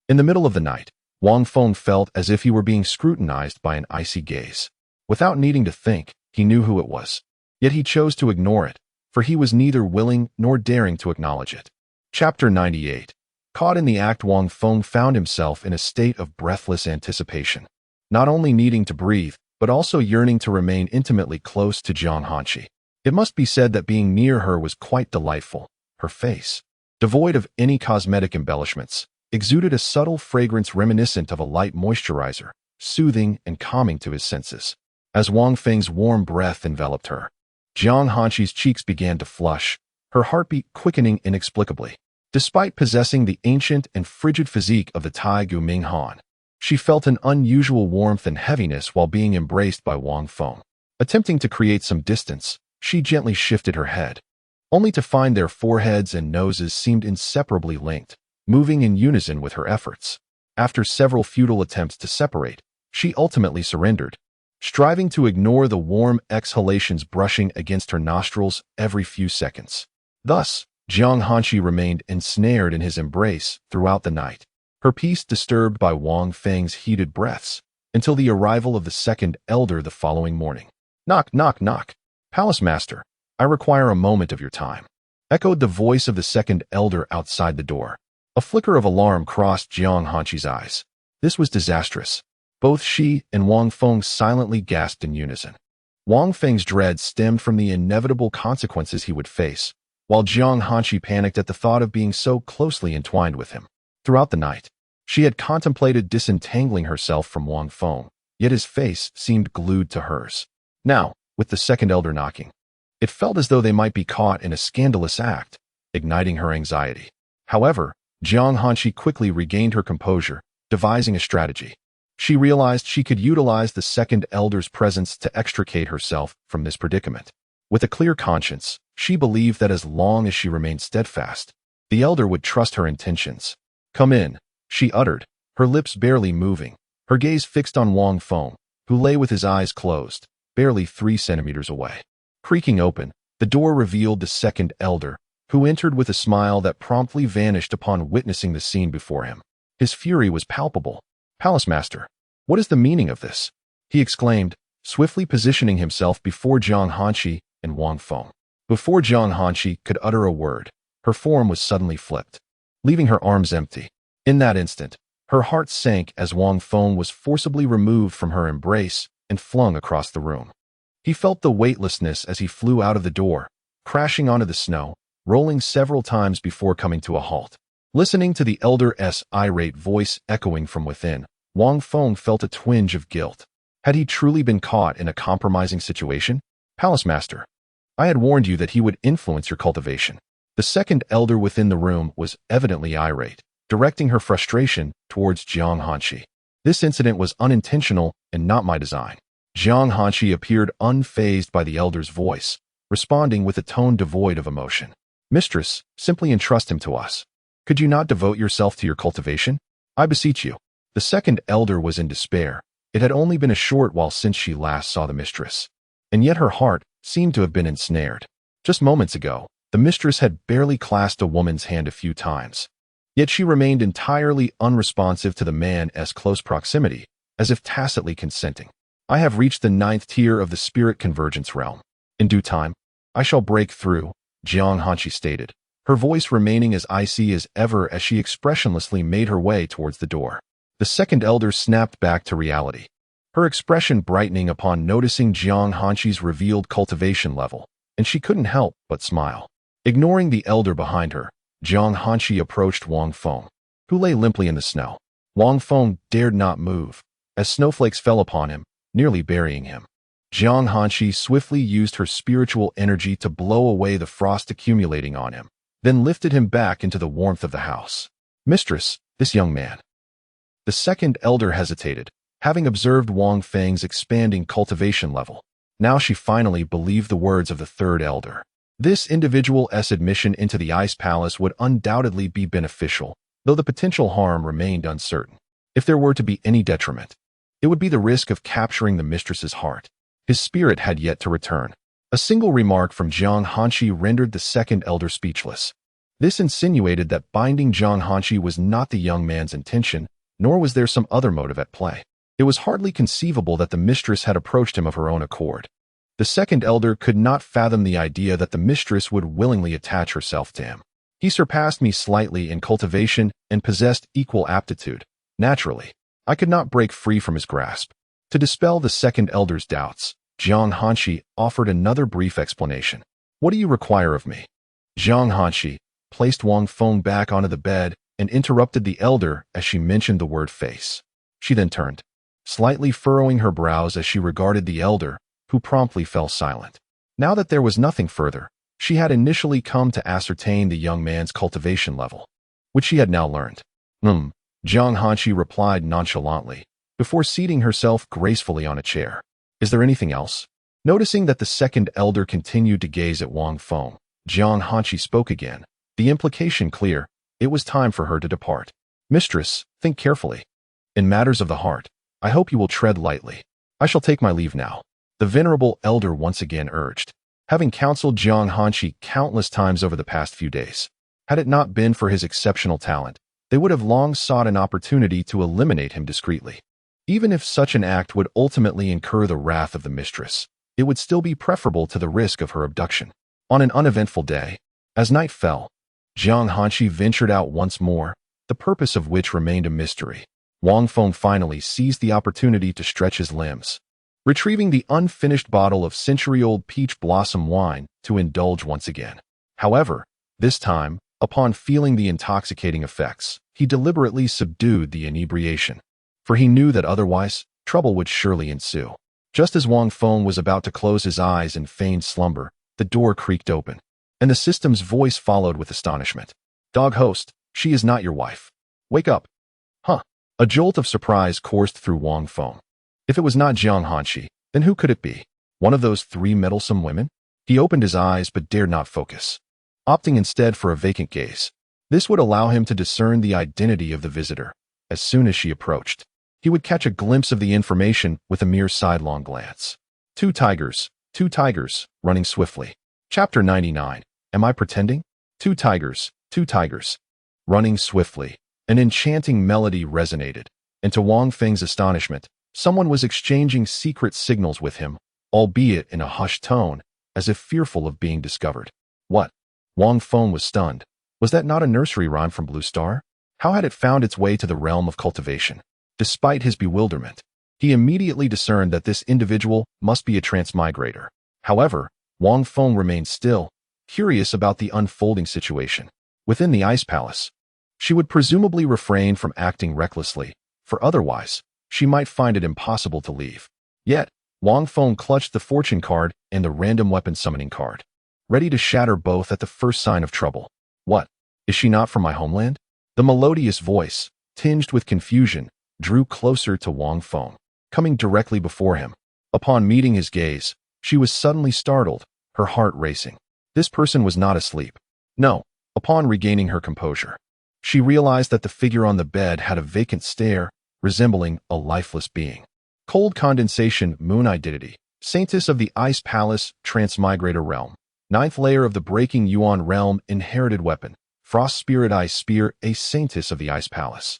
In the middle of the night, Wang Feng felt as if he were being scrutinized by an icy gaze. Without needing to think, he knew who it was. Yet he chose to ignore it, for he was neither willing nor daring to acknowledge it. Chapter 98. Caught in the act, Wang Feng found himself in a state of breathless anticipation, not only needing to breathe, but also yearning to remain intimately close to Jiang Hanqi. It must be said that being near her was quite delightful. Her face, devoid of any cosmetic embellishments, exuded a subtle fragrance reminiscent of a light moisturizer, soothing and calming to his senses. As Wang Feng's warm breath enveloped her, Jiang Hanqi's cheeks began to flush, her heartbeat quickening inexplicably. Despite possessing the ancient and frigid physique of the Tai Gu Ming Han, she felt an unusual warmth and heaviness while being embraced by Wang Feng. Attempting to create some distance, she gently shifted her head, only to find their foreheads and noses seemed inseparably linked, moving in unison with her efforts. After several futile attempts to separate, she ultimately surrendered, striving to ignore the warm exhalations brushing against her nostrils every few seconds. Thus, Jiang Hanqi remained ensnared in his embrace throughout the night, her peace disturbed by Wang Feng's heated breaths, until the arrival of the second elder the following morning. Knock, knock, knock. Palace Master, I require a moment of your time, echoed the voice of the second elder outside the door. A flicker of alarm crossed Jiang Hanqi's eyes. This was disastrous. Both she and Wang Feng silently gasped in unison. Wang Feng's dread stemmed from the inevitable consequences he would face, while Jiang Hanqi panicked at the thought of being so closely entwined with him. Throughout the night, she had contemplated disentangling herself from Wang Feng, yet his face seemed glued to hers. Now, with the second elder knocking, it felt as though they might be caught in a scandalous act, igniting her anxiety. However, Jiang Hanqi quickly regained her composure, devising a strategy. She realized she could utilize the second elder's presence to extricate herself from this predicament. With a clear conscience, she believed that as long as she remained steadfast, the elder would trust her intentions. "Come in," she uttered, her lips barely moving, her gaze fixed on Wang Feng, who lay with his eyes closed, barely 3 centimeters away. Creaking open, the door revealed the second elder, who entered with a smile that promptly vanished upon witnessing the scene before him. His fury was palpable. "Palace Master, what is the meaning of this?" he exclaimed, swiftly positioning himself before Jiang Hanqi and Wang Feng. Before Jiang Hanqi could utter a word, her form was suddenly flipped, leaving her arms empty. In that instant, her heart sank as Wang Feng was forcibly removed from her embrace and flung across the room. He felt the weightlessness as he flew out of the door, crashing onto the snow, rolling several times before coming to a halt. Listening to the elder's irate voice echoing from within, Wang Feng felt a twinge of guilt. Had he truly been caught in a compromising situation? "Palace Master, I had warned you that he would influence your cultivation." The second elder within the room was evidently irate, directing her frustration towards Jiang Hanqi. "This incident was unintentional and not my design." Jiang Hanqi appeared unfazed by the elder's voice, responding with a tone devoid of emotion. "Mistress, simply entrust him to us. Could you not devote yourself to your cultivation? I beseech you." The second elder was in despair. It had only been a short while since she last saw the mistress, and yet her heart seemed to have been ensnared. Just moments ago, the mistress had barely clasped a woman's hand a few times. Yet she remained entirely unresponsive to the man's close proximity, as if tacitly consenting. "I have reached the 9th tier of the spirit convergence realm. In due time, I shall break through," Jiang Hanqi stated, her voice remaining as icy as ever as she expressionlessly made her way towards the door. The second elder snapped back to reality, her expression brightening upon noticing Jiang Hanqi's revealed cultivation level, and she couldn't help but smile. Ignoring the elder behind her, Jiang Hanqi approached Wang Feng, who lay limply in the snow. Wang Feng dared not move, as snowflakes fell upon him, nearly burying him. Jiang Hanqi swiftly used her spiritual energy to blow away the frost accumulating on him, then lifted him back into the warmth of the house. "Mistress, this young man." The second elder hesitated, having observed Wang Feng's expanding cultivation level. Now she finally believed the words of the third elder. This individual's admission into the Ice Palace would undoubtedly be beneficial, though the potential harm remained uncertain. If there were to be any detriment, it would be the risk of capturing the mistress's heart. His spirit had yet to return. A single remark from Jiang Hanqi rendered the second elder speechless. This insinuated that binding Jiang Hanqi was not the young man's intention, nor was there some other motive at play. It was hardly conceivable that the mistress had approached him of her own accord. The second elder could not fathom the idea that the mistress would willingly attach herself to him. "He surpassed me slightly in cultivation and possessed equal aptitude. Naturally, I could not break free from his grasp." To dispel the second elder's doubts, Jiang Hanqi offered another brief explanation. "What do you require of me?" Jiang Hanqi placed Wang Feng back onto the bed and interrupted the elder as she mentioned the word face. She then turned, slightly furrowing her brows as she regarded the elder, who promptly fell silent. Now that there was nothing further, she had initially come to ascertain the young man's cultivation level, which she had now learned. Jiang Hanqi replied nonchalantly, before seating herself gracefully on a chair. "Is there anything else?" Noticing that the second elder continued to gaze at Wang Feng, Jiang Hanqi spoke again, the implication clear. It was time for her to depart. "Mistress, think carefully. In matters of the heart, I hope you will tread lightly. I shall take my leave now," the venerable elder once again urged. Having counseled Jiang Hanqi countless times over the past few days, had it not been for his exceptional talent, they would have long sought an opportunity to eliminate him discreetly. Even if such an act would ultimately incur the wrath of the mistress, it would still be preferable to the risk of her abduction. On an uneventful day, as night fell, Jiang Hanqi ventured out once more, the purpose of which remained a mystery. Wang Feng finally seized the opportunity to stretch his limbs, retrieving the unfinished bottle of century-old peach blossom wine to indulge once again. However, this time, upon feeling the intoxicating effects, he deliberately subdued the inebriation, for he knew that otherwise, trouble would surely ensue. Just as Wang Feng was about to close his eyes in feigned slumber, the door creaked open, and the system's voice followed with astonishment. "Dog host, she is not your wife. Wake up." Huh. A jolt of surprise coursed through Wang Feng. If it was not Jiang Hanshi, then who could it be? One of those three meddlesome women? He opened his eyes but dared not focus, opting instead for a vacant gaze. This would allow him to discern the identity of the visitor. As soon as she approached, he would catch a glimpse of the information with a mere sidelong glance. Two tigers, running swiftly. Chapter 99. Am I pretending? Two tigers, running swiftly. An enchanting melody resonated, and to Wang Feng's astonishment, someone was exchanging secret signals with him, albeit in a hushed tone, as if fearful of being discovered. What? Wang Feng was stunned. Was that not a nursery rhyme from Blue Star? How had it found its way to the realm of cultivation? Despite his bewilderment, he immediately discerned that this individual must be a transmigrator. However, Wang Feng remained still, curious about the unfolding situation. Within the Ice Palace, she would presumably refrain from acting recklessly, for otherwise, she might find it impossible to leave. Yet, Wang Feng clutched the fortune card and the random weapon summoning card, ready to shatter both at the first sign of trouble. What? Is she not from my homeland? The melodious voice, tinged with confusion, drew closer to Wang Feng, coming directly before him. Upon meeting his gaze, she was suddenly startled, her heart racing. This person was not asleep. No. Upon regaining her composure, she realized that the figure on the bed had a vacant stare, resembling a lifeless being. Cold Condensation Moon Identity, Saintess of the Ice Palace, Transmigrator Realm. 9th layer of the Breaking Yuan Realm, Inherited Weapon. Frost Spirit Ice Spear, a Saintess of the Ice Palace.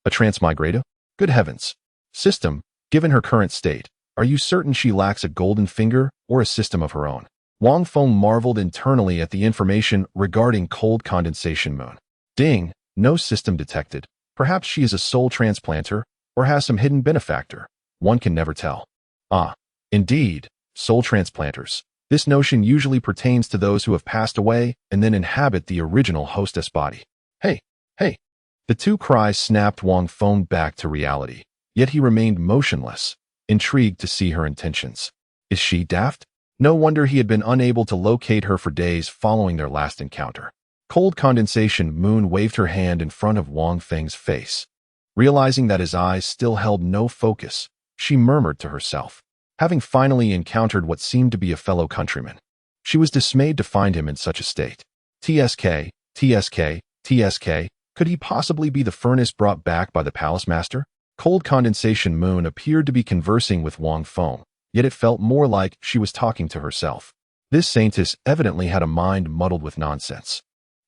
A Transmigrator? Good heavens. System, given her current state, are you certain she lacks a golden finger or a system of her own? Wang Feng marveled internally at the information regarding Cold Condensation Moon. Ding, no system detected. Perhaps she is a soul transplanter, or has some hidden benefactor. One can never tell. Ah, indeed, soul transplanters. This notion usually pertains to those who have passed away and then inhabit the original hostess body. Hey! The two cries snapped Wang Feng back to reality, yet he remained motionless, intrigued to see her intentions. Is she daft? No wonder he had been unable to locate her for days following their last encounter. Cold Condensation Moon waved her hand in front of Wang Feng's face. Realizing that his eyes still held no focus, she murmured to herself. Having finally encountered what seemed to be a fellow countryman, she was dismayed to find him in such a state. TSK. Could he possibly be the furnace brought back by the palace master? Cold Condensation Moon appeared to be conversing with Wang Feng, yet it felt more like she was talking to herself. This saintess evidently had a mind muddled with nonsense,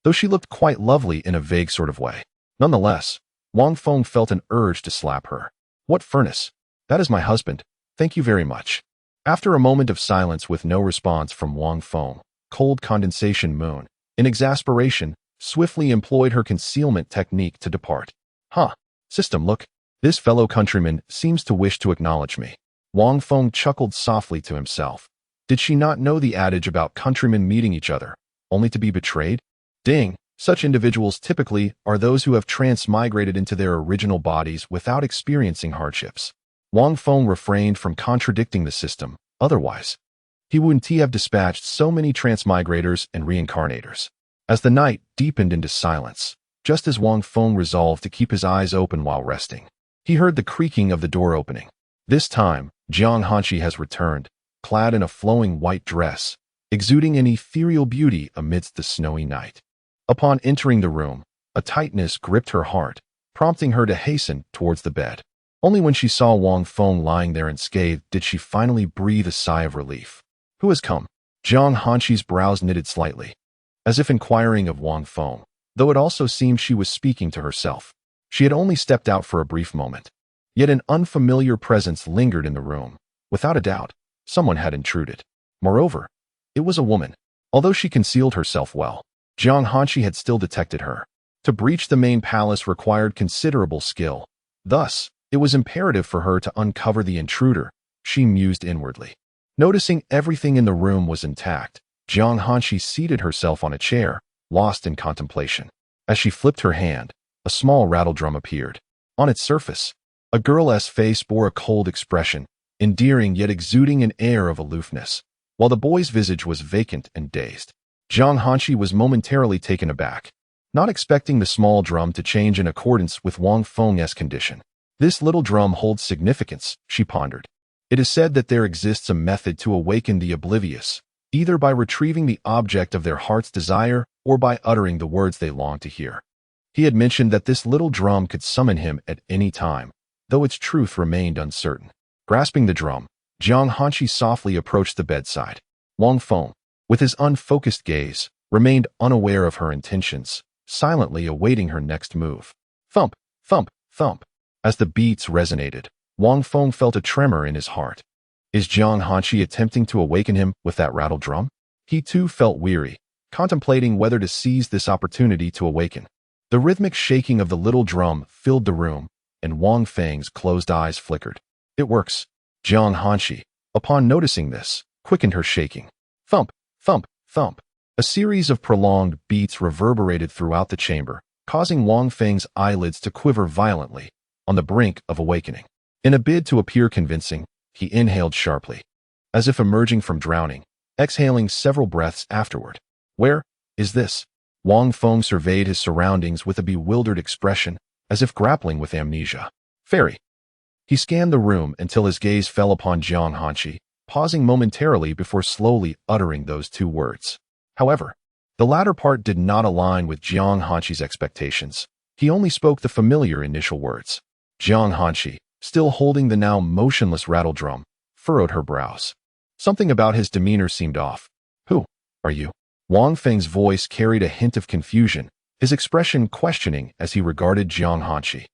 though she looked quite lovely in a vague sort of way. Nonetheless, Wang Feng felt an urge to slap her. What furnace? That is my husband. Thank you very much. After a moment of silence with no response from Wang Feng, Cold Condensation Moon, in exasperation, swiftly employed her concealment technique to depart. System, look. This fellow countryman seems to wish to acknowledge me. Wang Feng chuckled softly to himself. Did she not know the adage about countrymen meeting each other, only to be betrayed? Ding! Such individuals typically are those who have transmigrated into their original bodies without experiencing hardships. Wang Feng refrained from contradicting the system, otherwise he wouldn't have dispatched so many transmigrators and reincarnators. As the night deepened into silence, just as Wang Feng resolved to keep his eyes open while resting, he heard the creaking of the door opening. This time, Jiang Hanshi has returned, clad in a flowing white dress, exuding an ethereal beauty amidst the snowy night. Upon entering the room, a tightness gripped her heart, prompting her to hasten towards the bed. Only when she saw Wang Feng lying there unscathed did she finally breathe a sigh of relief. Who has come? Jiang Hanshi's brows knitted slightly, as if inquiring of Wang Feng, though it also seemed she was speaking to herself. She had only stepped out for a brief moment, yet an unfamiliar presence lingered in the room. Without a doubt, someone had intruded. Moreover, it was a woman. Although she concealed herself well, Jiang Hanshi had still detected her. To breach the main palace required considerable skill, Thus, it was imperative for her to uncover the intruder, she mused inwardly. Noticing everything in the room was intact, Jiang Hanshi seated herself on a chair, lost in contemplation. As she flipped her hand, a small rattledrum appeared. On its surface, a girl's face bore a cold expression, endearing yet exuding an air of aloofness, while the boy's visage was vacant and dazed. Jiang Hanshi was momentarily taken aback, not expecting the small drum to change in accordance with Wang Feng's condition. This little drum holds significance, she pondered. It is said that there exists a method to awaken the oblivious, either by retrieving the object of their heart's desire or by uttering the words they long to hear. He had mentioned that this little drum could summon him at any time, though its truth remained uncertain. Grasping the drum, Jiang Hanshi softly approached the bedside. Wang Feng, with his unfocused gaze, remained unaware of her intentions, silently awaiting her next move. Thump, thump, thump. As the beats resonated, Wang Feng felt a tremor in his heart. Is Jiang Hanshi attempting to awaken him with that rattle drum? He too felt weary, contemplating whether to seize this opportunity to awaken. The rhythmic shaking of the little drum filled the room, and Wang Feng's closed eyes flickered. It works. Jiang Hanshi, upon noticing this, quickened her shaking. Thump, thump, thump. A series of prolonged beats reverberated throughout the chamber, causing Wang Feng's eyelids to quiver violently, on the brink of awakening. In a bid to appear convincing, he inhaled sharply, as if emerging from drowning, exhaling several breaths afterward. Where is this? Wang Feng surveyed his surroundings with a bewildered expression, as if grappling with amnesia. Fairy. He scanned the room until his gaze fell upon Jiang Hanshi, pausing momentarily before slowly uttering those two words. However, the latter part did not align with Jiang Hanshi's expectations. He only spoke the familiar initial words. Jiang Hanshi, still holding the now motionless rattle drum, furrowed her brows. Something about his demeanor seemed off. Who are you? Wang Feng's voice carried a hint of confusion, his expression questioning as he regarded Jiang Hanshi,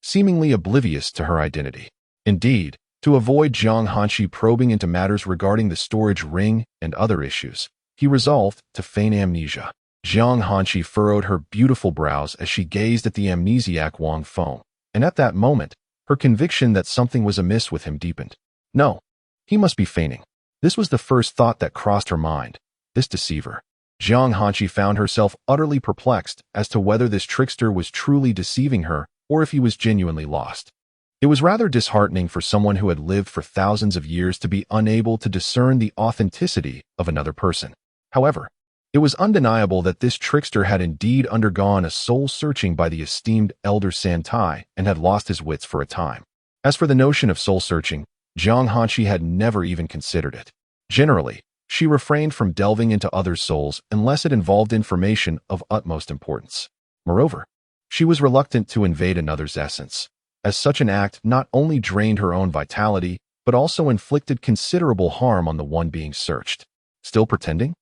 seemingly oblivious to her identity. Indeed, to avoid Jiang Hanshi probing into matters regarding the storage ring and other issues, he resolved to feign amnesia. Jiang Hanshi furrowed her beautiful brows as she gazed at the amnesiac Wang Feng, and at that moment, her conviction that something was amiss with him deepened. No, he must be feigning. This was the first thought that crossed her mind. This deceiver. Jiang Hanshi found herself utterly perplexed as to whether this trickster was truly deceiving her or if he was genuinely lost. It was rather disheartening for someone who had lived for thousands of years to be unable to discern the authenticity of another person. However, it was undeniable that this trickster had indeed undergone a soul-searching by the esteemed Elder Santai and had lost his wits for a time. As for the notion of soul-searching, Jiang Hanshi had never even considered it. Generally, she refrained from delving into others' souls unless it involved information of utmost importance. Moreover, she was reluctant to invade another's essence, as such an act not only drained her own vitality, but also inflicted considerable harm on the one being searched. Still pretending?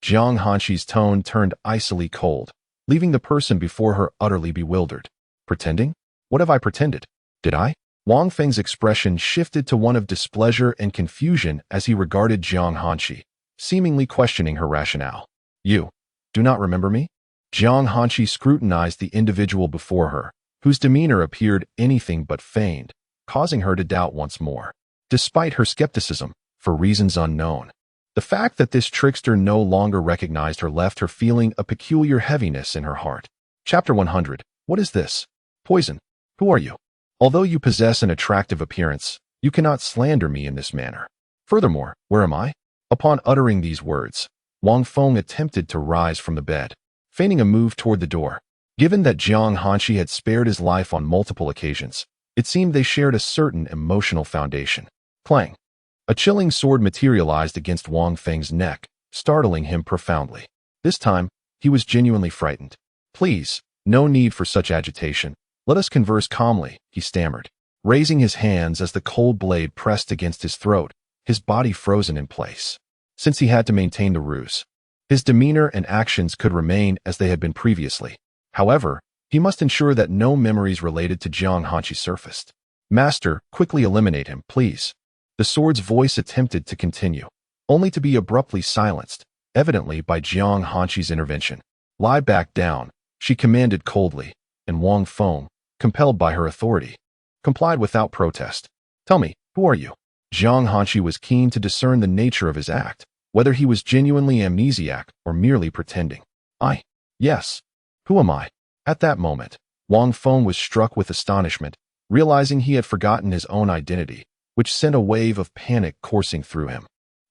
Jiang Hanshi's tone turned icily cold, leaving the person before her utterly bewildered. Pretending? What have I pretended? Did I? Wang Feng's expression shifted to one of displeasure and confusion as he regarded Jiang Hanshi, seemingly questioning her rationale. You do not remember me? Jiang Hanshi scrutinized the individual before her, whose demeanor appeared anything but feigned, causing her to doubt once more. Despite her skepticism, for reasons unknown, the fact that this trickster no longer recognized her left her feeling a peculiar heaviness in her heart. Chapter 100. What is this? Poison. Who are you? Although you possess an attractive appearance, you cannot slander me in this manner. Furthermore, where am I? Upon uttering these words, Wang Feng attempted to rise from the bed, feigning a move toward the door. Given that Jiang Hanshi had spared his life on multiple occasions, it seemed they shared a certain emotional foundation. Clang. A chilling sword materialized against Wang Feng's neck, startling him profoundly. This time, he was genuinely frightened. Please, no need for such agitation. Let us converse calmly, he stammered, raising his hands as the cold blade pressed against his throat, his body frozen in place. Since he had to maintain the ruse, his demeanor and actions could remain as they had been previously. However, he must ensure that no memories related to Jiang Hanshi surfaced. Master, quickly eliminate him, please. The sword's voice attempted to continue, only to be abruptly silenced, evidently by Jiang Hanshi's intervention. Lie back down, she commanded coldly, and Wang Feng, compelled by her authority, complied without protest. Tell me, who are you? Jiang Hanshi was keen to discern the nature of his act, whether he was genuinely amnesiac or merely pretending. Yes. Who am I? At that moment, Wang Feng was struck with astonishment, realizing he had forgotten his own identity, which sent a wave of panic coursing through him.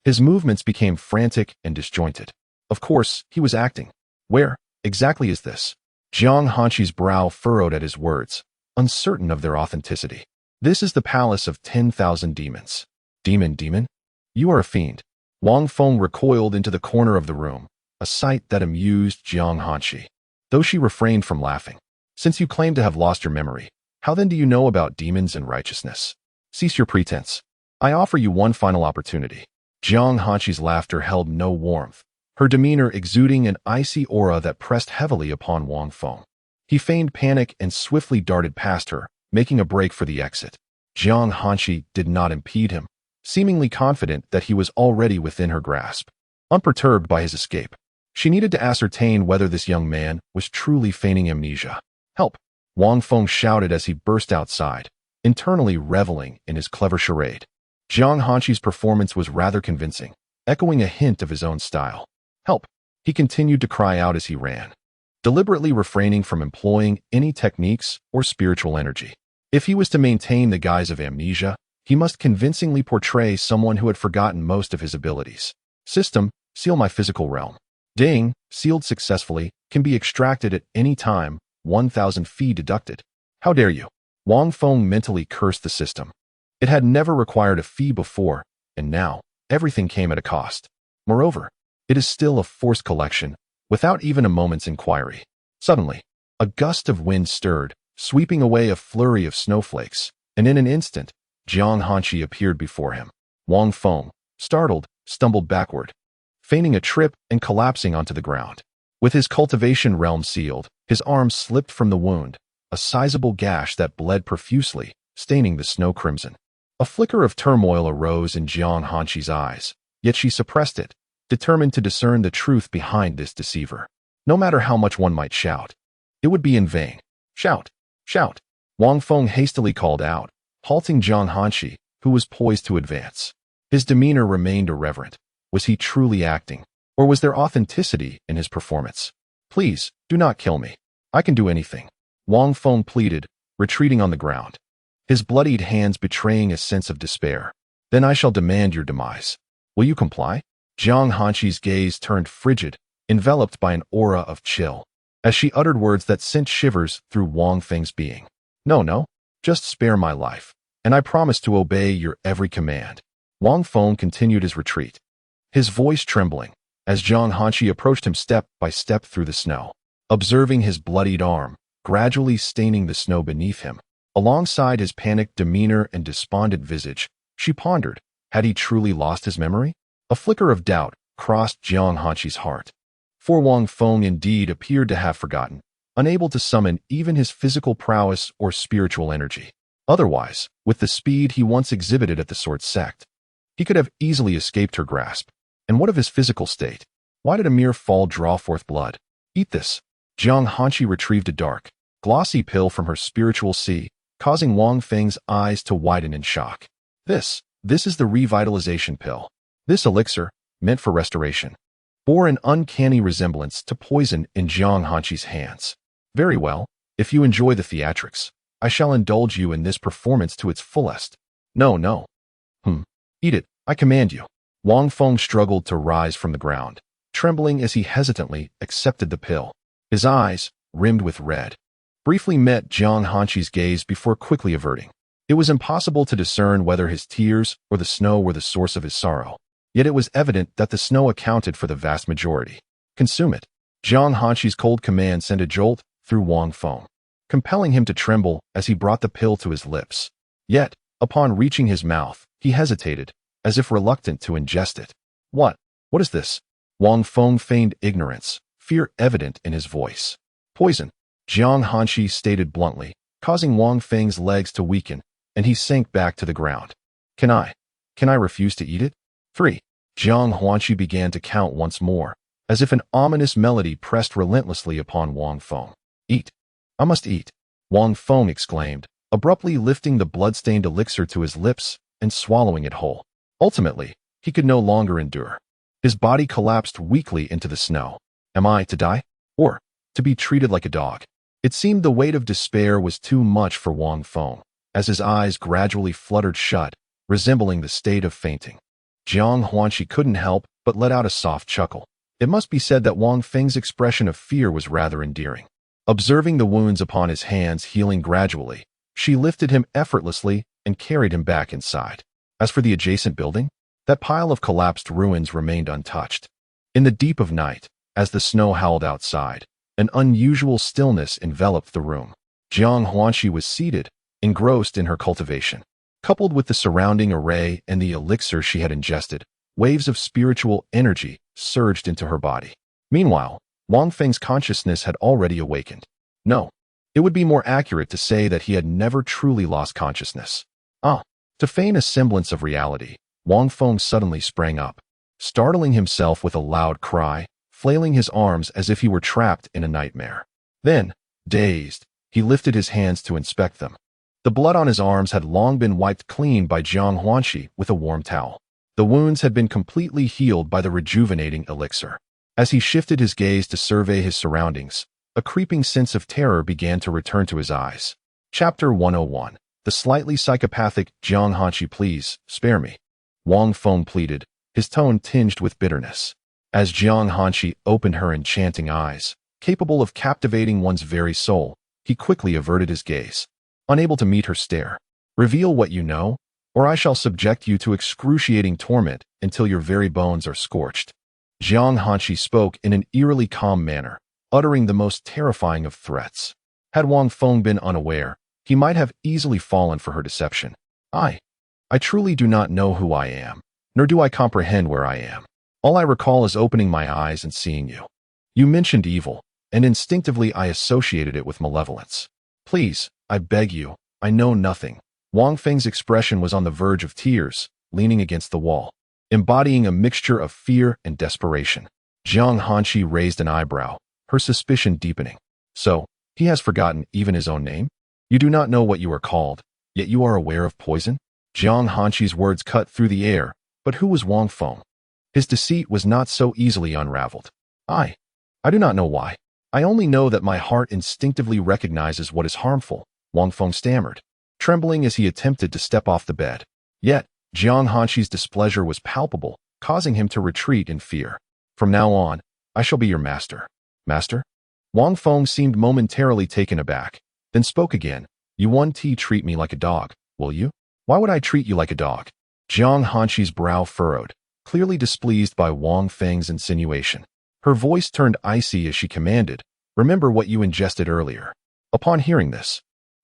His movements became frantic and disjointed. Of course, he was acting. Where exactly is this? Jiang Hanshi's brow furrowed at his words, uncertain of their authenticity. This is the palace of 10,000 demons. Demon? You are a fiend. Wang Feng recoiled into the corner of the room, a sight that amused Jiang Hanshi, though she refrained from laughing. Since you claim to have lost your memory, how then do you know about demons and righteousness? Cease your pretense. I offer you one final opportunity. Jiang Hanshi's laughter held no warmth, her demeanor exuding an icy aura that pressed heavily upon Wang Feng. He feigned panic and swiftly darted past her, making a break for the exit. Jiang Hanshi did not impede him, seemingly confident that he was already within her grasp. Unperturbed by his escape, she needed to ascertain whether this young man was truly feigning amnesia. Help! Wang Feng shouted as he burst outside, internally reveling in his clever charade. Jiang Hanshi's performance was rather convincing, echoing a hint of his own style. Help! He continued to cry out as he ran, deliberately refraining from employing any techniques or spiritual energy. If he was to maintain the guise of amnesia, he must convincingly portray someone who had forgotten most of his abilities. System, seal my physical realm. Ding, sealed successfully, can be extracted at any time, 1,000 fee deducted. How dare you? Wang Feng mentally cursed the system. It had never required a fee before, and now, everything came at a cost. Moreover, it is still a forced collection, without even a moment's inquiry. Suddenly, a gust of wind stirred, sweeping away a flurry of snowflakes, and in an instant, Jiang Hanshi appeared before him. Wang Feng, startled, stumbled backward, feigning a trip and collapsing onto the ground. With his cultivation realm sealed, his arm slipped from the wound, a sizable gash that bled profusely, staining the snow crimson. A flicker of turmoil arose in Jiang Hanshi's eyes, yet she suppressed it, determined to discern the truth behind this deceiver. No matter how much one might shout, it would be in vain. Shout! Shout! Wang Feng hastily called out, halting Jiang Hanshi, who was poised to advance. His demeanor remained irreverent. Was he truly acting, or was there authenticity in his performance? Please, do not kill me. I can do anything. Wang Feng pleaded, retreating on the ground, his bloodied hands betraying a sense of despair. Then I shall demand your demise. Will you comply? Jiang Hanshi's gaze turned frigid, enveloped by an aura of chill, as she uttered words that sent shivers through Wang Feng's being. No, just spare my life, and I promise to obey your every command. Wang Feng continued his retreat, his voice trembling, as Jiang Hanshi approached him step by step through the snow, observing his bloodied arm, gradually staining the snow beneath him. Alongside his panicked demeanor and despondent visage, she pondered, had he truly lost his memory? A flicker of doubt crossed Jiang Hanshi's heart. For Wang Feng indeed appeared to have forgotten, unable to summon even his physical prowess or spiritual energy. Otherwise, with the speed he once exhibited at the sword sect, he could have easily escaped her grasp. And what of his physical state? Why did a mere fall draw forth blood? Eat this. Jiang Hanshi retrieved a dark, glossy pill from her spiritual sea, causing Wang Feng's eyes to widen in shock. This is the revitalization pill. This elixir, meant for restoration, bore an uncanny resemblance to poison in Jiang Hanshi's hands. Very well, if you enjoy the theatrics, I shall indulge you in this performance to its fullest. No. Eat it, I command you. Wang Feng struggled to rise from the ground, trembling as he hesitantly accepted the pill. His eyes, rimmed with red, briefly met Jiang Hanshi's gaze before quickly averting. It was impossible to discern whether his tears or the snow were the source of his sorrow. Yet it was evident that the snow accounted for the vast majority. Consume it. Jiang Hanshi's cold command sent a jolt through Wang Feng, compelling him to tremble as he brought the pill to his lips. Yet, upon reaching his mouth, he hesitated, as if reluctant to ingest it. What is this? Wang Feng feigned ignorance, fear evident in his voice. Poison, Jiang Hanshi stated bluntly, causing Wang Feng's legs to weaken, and he sank back to the ground. Can I refuse to eat it? 3. Jiang Hanshi began to count once more, as if an ominous melody pressed relentlessly upon Wang Feng. Eat. I must eat. Wang Feng exclaimed, abruptly lifting the blood-stained elixir to his lips and swallowing it whole. Ultimately, he could no longer endure. His body collapsed weakly into the snow. Am I to die? Or to be treated like a dog? It seemed the weight of despair was too much for Wang Feng, as his eyes gradually fluttered shut, resembling the state of fainting. Jiang Huanqi couldn't help but let out a soft chuckle. It must be said that Wang Feng's expression of fear was rather endearing. Observing the wounds upon his hands healing gradually, she lifted him effortlessly and carried him back inside. As for the adjacent building, that pile of collapsed ruins remained untouched. In the deep of night, as the snow howled outside, an unusual stillness enveloped the room. Jiang Huanqi was seated, engrossed in her cultivation. Coupled with the surrounding array and the elixir she had ingested, waves of spiritual energy surged into her body. Meanwhile, Wang Feng's consciousness had already awakened. No, it would be more accurate to say that he had never truly lost consciousness. To feign a semblance of reality, Wang Feng suddenly sprang up, startling himself with a loud cry, flailing his arms as if he were trapped in a nightmare. Then, dazed, he lifted his hands to inspect them. The blood on his arms had long been wiped clean by Jiang Huanqi with a warm towel. The wounds had been completely healed by the rejuvenating elixir. As he shifted his gaze to survey his surroundings, a creeping sense of terror began to return to his eyes. Chapter 101. The slightly psychopathic Jiang Huanqi, please, spare me. Wang Feng pleaded, his tone tinged with bitterness. As Jiang Huanqi opened her enchanting eyes, capable of captivating one's very soul, he quickly averted his gaze. Unable to meet her stare. Reveal what you know, or I shall subject you to excruciating torment until your very bones are scorched. Jiang Huanqi spoke in an eerily calm manner, uttering the most terrifying of threats. Had Wang Feng been unaware, he might have easily fallen for her deception. I truly do not know who I am, nor do I comprehend where I am. All I recall is opening my eyes and seeing you. You mentioned evil, and instinctively I associated it with malevolence. Please, I beg you, I know nothing. Wang Feng's expression was on the verge of tears, leaning against the wall, embodying a mixture of fear and desperation. Jiang Huanqi raised an eyebrow, her suspicion deepening. So, he has forgotten even his own name? You do not know what you are called, yet you are aware of poison? Jiang Hanqi's words cut through the air, but who was Wang Feng? His deceit was not so easily unraveled. I do not know why. I only know that my heart instinctively recognizes what is harmful, Wang Feng stammered, trembling as he attempted to step off the bed. Yet, Jiang Hanqi's displeasure was palpable, causing him to retreat in fear. From now on, I shall be your master. Master? Wang Feng seemed momentarily taken aback, then spoke again. You won't treat me like a dog, will you? Why would I treat you like a dog? Jiang Hanqi's brow furrowed, clearly displeased by Wang Feng's insinuation. Her voice turned icy as she commanded, remember what you ingested earlier. Upon hearing this,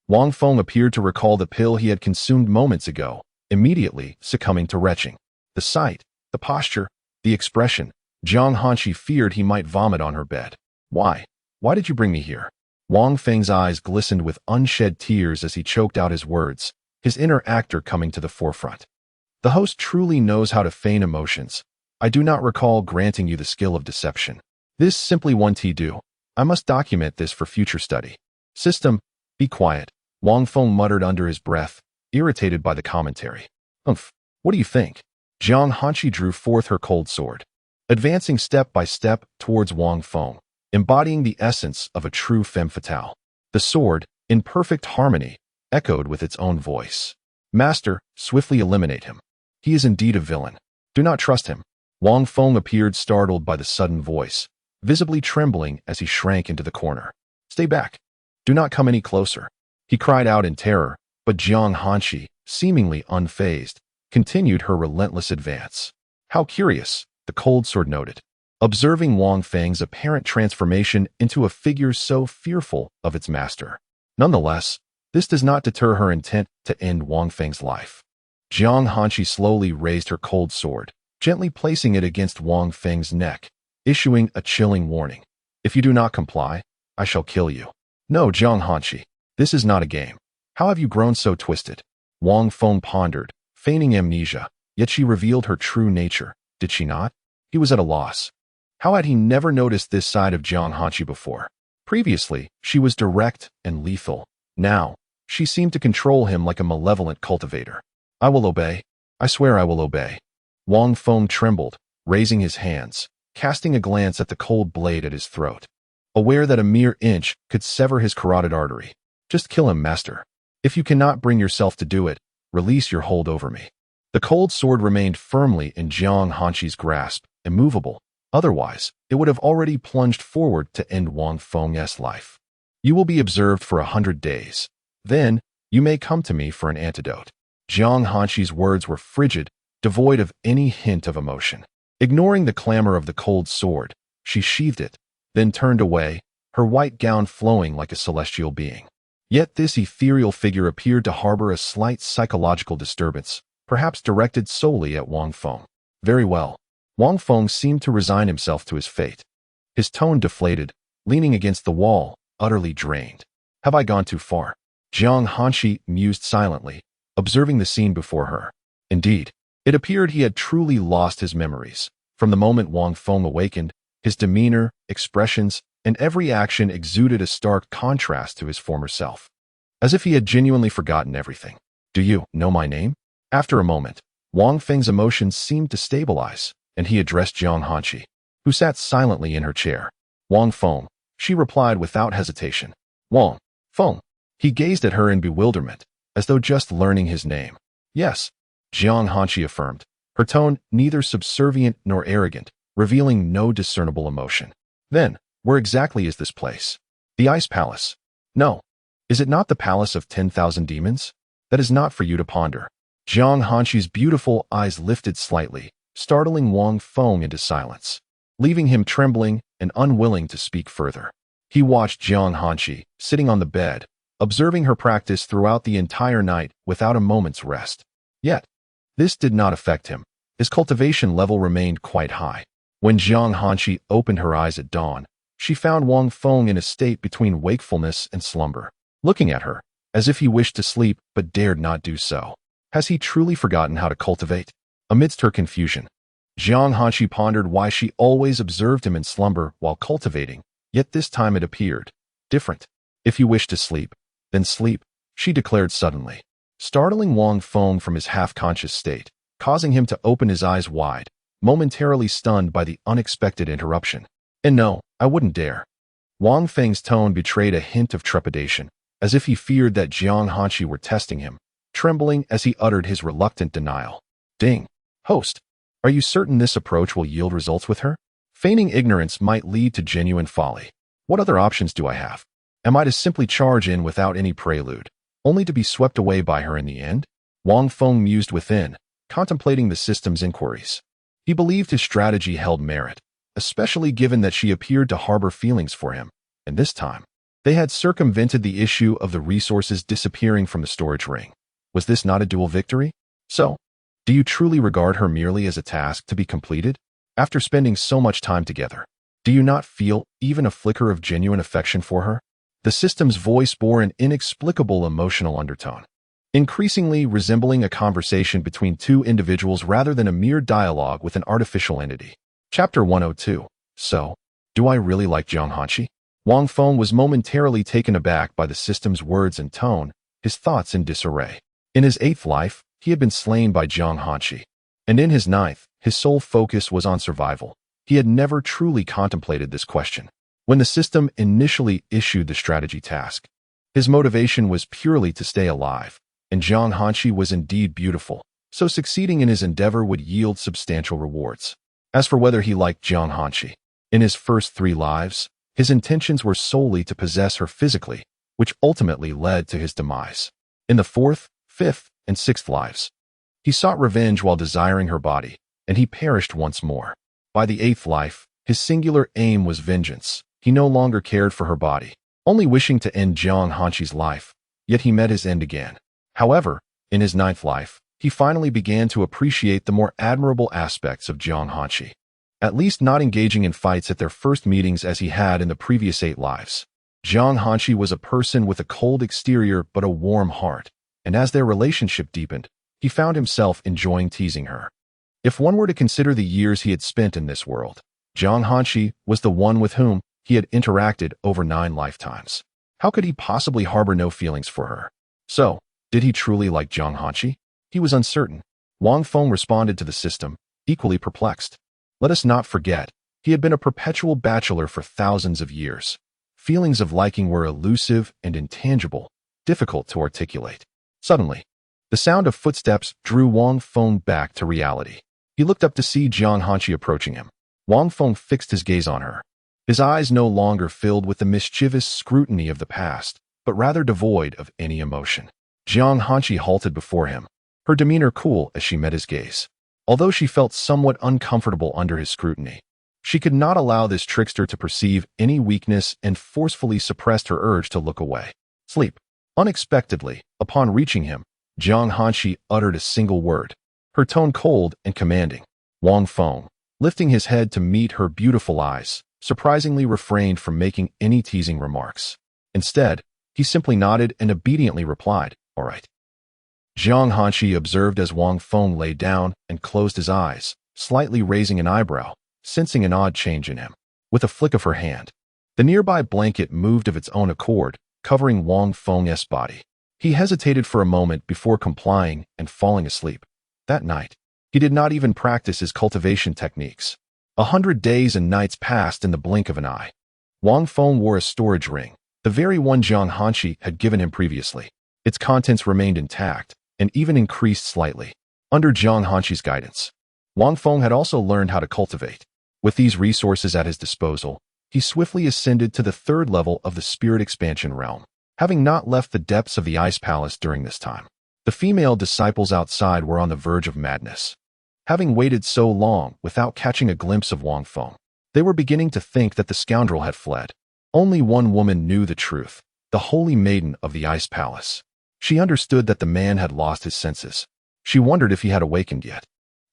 Wang Feng appeared to recall the pill he had consumed moments ago, immediately succumbing to retching. The sight, the posture, the expression, Jiang Hanqi feared he might vomit on her bed. Why? Why did you bring me here? Wang Feng's eyes glistened with unshed tears as he choked out his words, his inner actor coming to the forefront. The host truly knows how to feign emotions. I do not recall granting you the skill of deception. This simply won't do. I must document this for future study. System, be quiet, Wang Feng muttered under his breath, irritated by the commentary. What do you think? Jiang Hanqi drew forth her cold sword, advancing step by step towards Wang Feng, embodying the essence of a true femme fatale. The sword, in perfect harmony, echoed with its own voice. Master, swiftly eliminate him. He is indeed a villain. Do not trust him. Wang Feng appeared startled by the sudden voice, visibly trembling as he shrank into the corner. Stay back. Do not come any closer. He cried out in terror, but Jiang Hanqi, seemingly unfazed, continued her relentless advance. How curious, the cold sword noted, observing Wang Feng's apparent transformation into a figure so fearful of its master. Nonetheless, this does not deter her intent to end Wang Feng's life. Jiang Hanqi slowly raised her cold sword, gently placing it against Wang Feng's neck, issuing a chilling warning. If you do not comply, I shall kill you. No, Jiang Hanqi, this is not a game. How have you grown so twisted? Wang Feng pondered, feigning amnesia, yet she revealed her true nature, did she not? He was at a loss. How had he never noticed this side of Jiang Hanqi before? Previously, she was direct and lethal. Now, She seemed to control him like a malevolent cultivator. I will obey. I swear I will obey. Wang Feng trembled, raising his hands, casting a glance at the cold blade at his throat, aware that a mere inch could sever his carotid artery. Just kill him, master. If you cannot bring yourself to do it, release your hold over me. The cold sword remained firmly in Jiang Hanqi's grasp, immovable. Otherwise, it would have already plunged forward to end Wang Feng's life. You will be observed for 100 days. Then, you may come to me for an antidote. Jiang Hanqi's words were frigid, devoid of any hint of emotion. Ignoring the clamor of the cold sword, she sheathed it, then turned away, her white gown flowing like a celestial being. Yet this ethereal figure appeared to harbor a slight psychological disturbance, perhaps directed solely at Wang Feng. Very well. Wang Feng seemed to resign himself to his fate. His tone deflated, leaning against the wall, utterly drained. Have I gone too far? Jiang Hanqi mused silently, observing the scene before her. Indeed, it appeared he had truly lost his memories. From the moment Wang Feng awakened, his demeanor, expressions, and every action exuded a stark contrast to his former self, as if he had genuinely forgotten everything. Do you know my name? After a moment, Wang Feng's emotions seemed to stabilize, and he addressed Jiang Hanqi, who sat silently in her chair. Wang Feng, she replied without hesitation. Wang Feng. He gazed at her in bewilderment, as though just learning his name. Yes, Jiang Hanqi affirmed, her tone neither subservient nor arrogant, revealing no discernible emotion. Then, where exactly is this place? The Ice Palace. No. Is it not the Palace of 10,000 Demons? That is not for you to ponder. Jiang Hanqi's beautiful eyes lifted slightly, startling Wang Feng into silence, leaving him trembling and unwilling to speak further. He watched Jiang Hanqi, sitting on the bed, observing her practice throughout the entire night without a moment's rest. Yet, this did not affect him. His cultivation level remained quite high. When Jiang Hanqi opened her eyes at dawn, she found Wang Feng in a state between wakefulness and slumber, looking at her, as if he wished to sleep but dared not do so. Has he truly forgotten how to cultivate? Amidst her confusion, Jiang Hanqi pondered why she always observed him in slumber while cultivating, yet this time it appeared different. If you wish to sleep, then sleep, she declared suddenly, startling Wang Feng from his half-conscious state, causing him to open his eyes wide, momentarily stunned by the unexpected interruption. And no, I wouldn't dare. Wang Feng's tone betrayed a hint of trepidation, as if he feared that Jiang Hanqi were testing him, trembling as he uttered his reluctant denial. Ding. Host, are you certain this approach will yield results with her? Feigning ignorance might lead to genuine folly. What other options do I have? Am I to simply charge in without any prelude, only to be swept away by her in the end? Wang Feng mused within, contemplating the system's inquiries. He believed his strategy held merit, especially given that she appeared to harbor feelings for him, and this time, they had circumvented the issue of the resources disappearing from the storage ring. Was this not a dual victory? So, do you truly regard her merely as a task to be completed? After spending so much time together, do you not feel even a flicker of genuine affection for her? The system's voice bore an inexplicable emotional undertone, increasingly resembling a conversation between two individuals rather than a mere dialogue with an artificial entity. Chapter 102. So, do I really like Jiang Hanqi? Wang Feng was momentarily taken aback by the system's words and tone, his thoughts in disarray. In his 8th life, he had been slain by Jiang Hanqi, and in his 9th, his sole focus was on survival. He had never truly contemplated this question. When the system initially issued the strategy task, his motivation was purely to stay alive, and Jiang Hanqi was indeed beautiful, so succeeding in his endeavor would yield substantial rewards. As for whether he liked Jiang Hanqi, in his first 3 lives, his intentions were solely to possess her physically, which ultimately led to his demise. In the 4th, 5th, and 6th lives, he sought revenge while desiring her body, and he perished once more. By the 8th life, his singular aim was vengeance. He no longer cared for her body, only wishing to end Jiang Hanqi's life, yet he met his end again. However, in his 9th life, he finally began to appreciate the more admirable aspects of Jiang Hanqi, at least not engaging in fights at their first meetings as he had in the previous 8 lives. Jiang Hanqi was a person with a cold exterior but a warm heart, and as their relationship deepened, he found himself enjoying teasing her. If one were to consider the years he had spent in this world, Jiang Hanqi was the one with whom he had interacted over 9 lifetimes. How could he possibly harbor no feelings for her? So, did he truly like Jiang Hanqi? He was uncertain. Wang Feng responded to the system, equally perplexed. Let us not forget, he had been a perpetual bachelor for thousands of years. Feelings of liking were elusive and intangible, difficult to articulate. Suddenly, the sound of footsteps drew Wang Feng back to reality. He looked up to see Jiang Hanqi approaching him. Wang Feng fixed his gaze on her. His eyes no longer filled with the mischievous scrutiny of the past, but rather devoid of any emotion. Jiang Hanqi halted before him, her demeanor cool as she met his gaze. Although she felt somewhat uncomfortable under his scrutiny, she could not allow this trickster to perceive any weakness and forcefully suppressed her urge to look away. Sleep. Unexpectedly, upon reaching him, Jiang Hanqi uttered a single word, her tone cold and commanding. Wang Feng, lifting his head to meet her beautiful eyes, surprisingly refrained from making any teasing remarks. Instead, he simply nodded and obediently replied, "All right." Jiang Hanqi observed as Wang Feng lay down and closed his eyes, slightly raising an eyebrow, sensing an odd change in him. With a flick of her hand, the nearby blanket moved of its own accord, covering Wang Feng's body. He hesitated for a moment before complying and falling asleep. That night, he did not even practice his cultivation techniques. 100 days and nights passed in the blink of an eye. Wang Feng wore a storage ring, the very one Jiang Hanqi had given him previously. Its contents remained intact and even increased slightly. Under Jiang Hanqi's guidance, Wang Feng had also learned how to cultivate. With these resources at his disposal, he swiftly ascended to the third level of the spirit expansion realm. Having not left the depths of the ice palace during this time, the female disciples outside were on the verge of madness. Having waited so long without catching a glimpse of Wang Feng, they were beginning to think that the scoundrel had fled. Only one woman knew the truth, the holy maiden of the ice palace. She understood that the man had lost his senses. She wondered if he had awakened yet.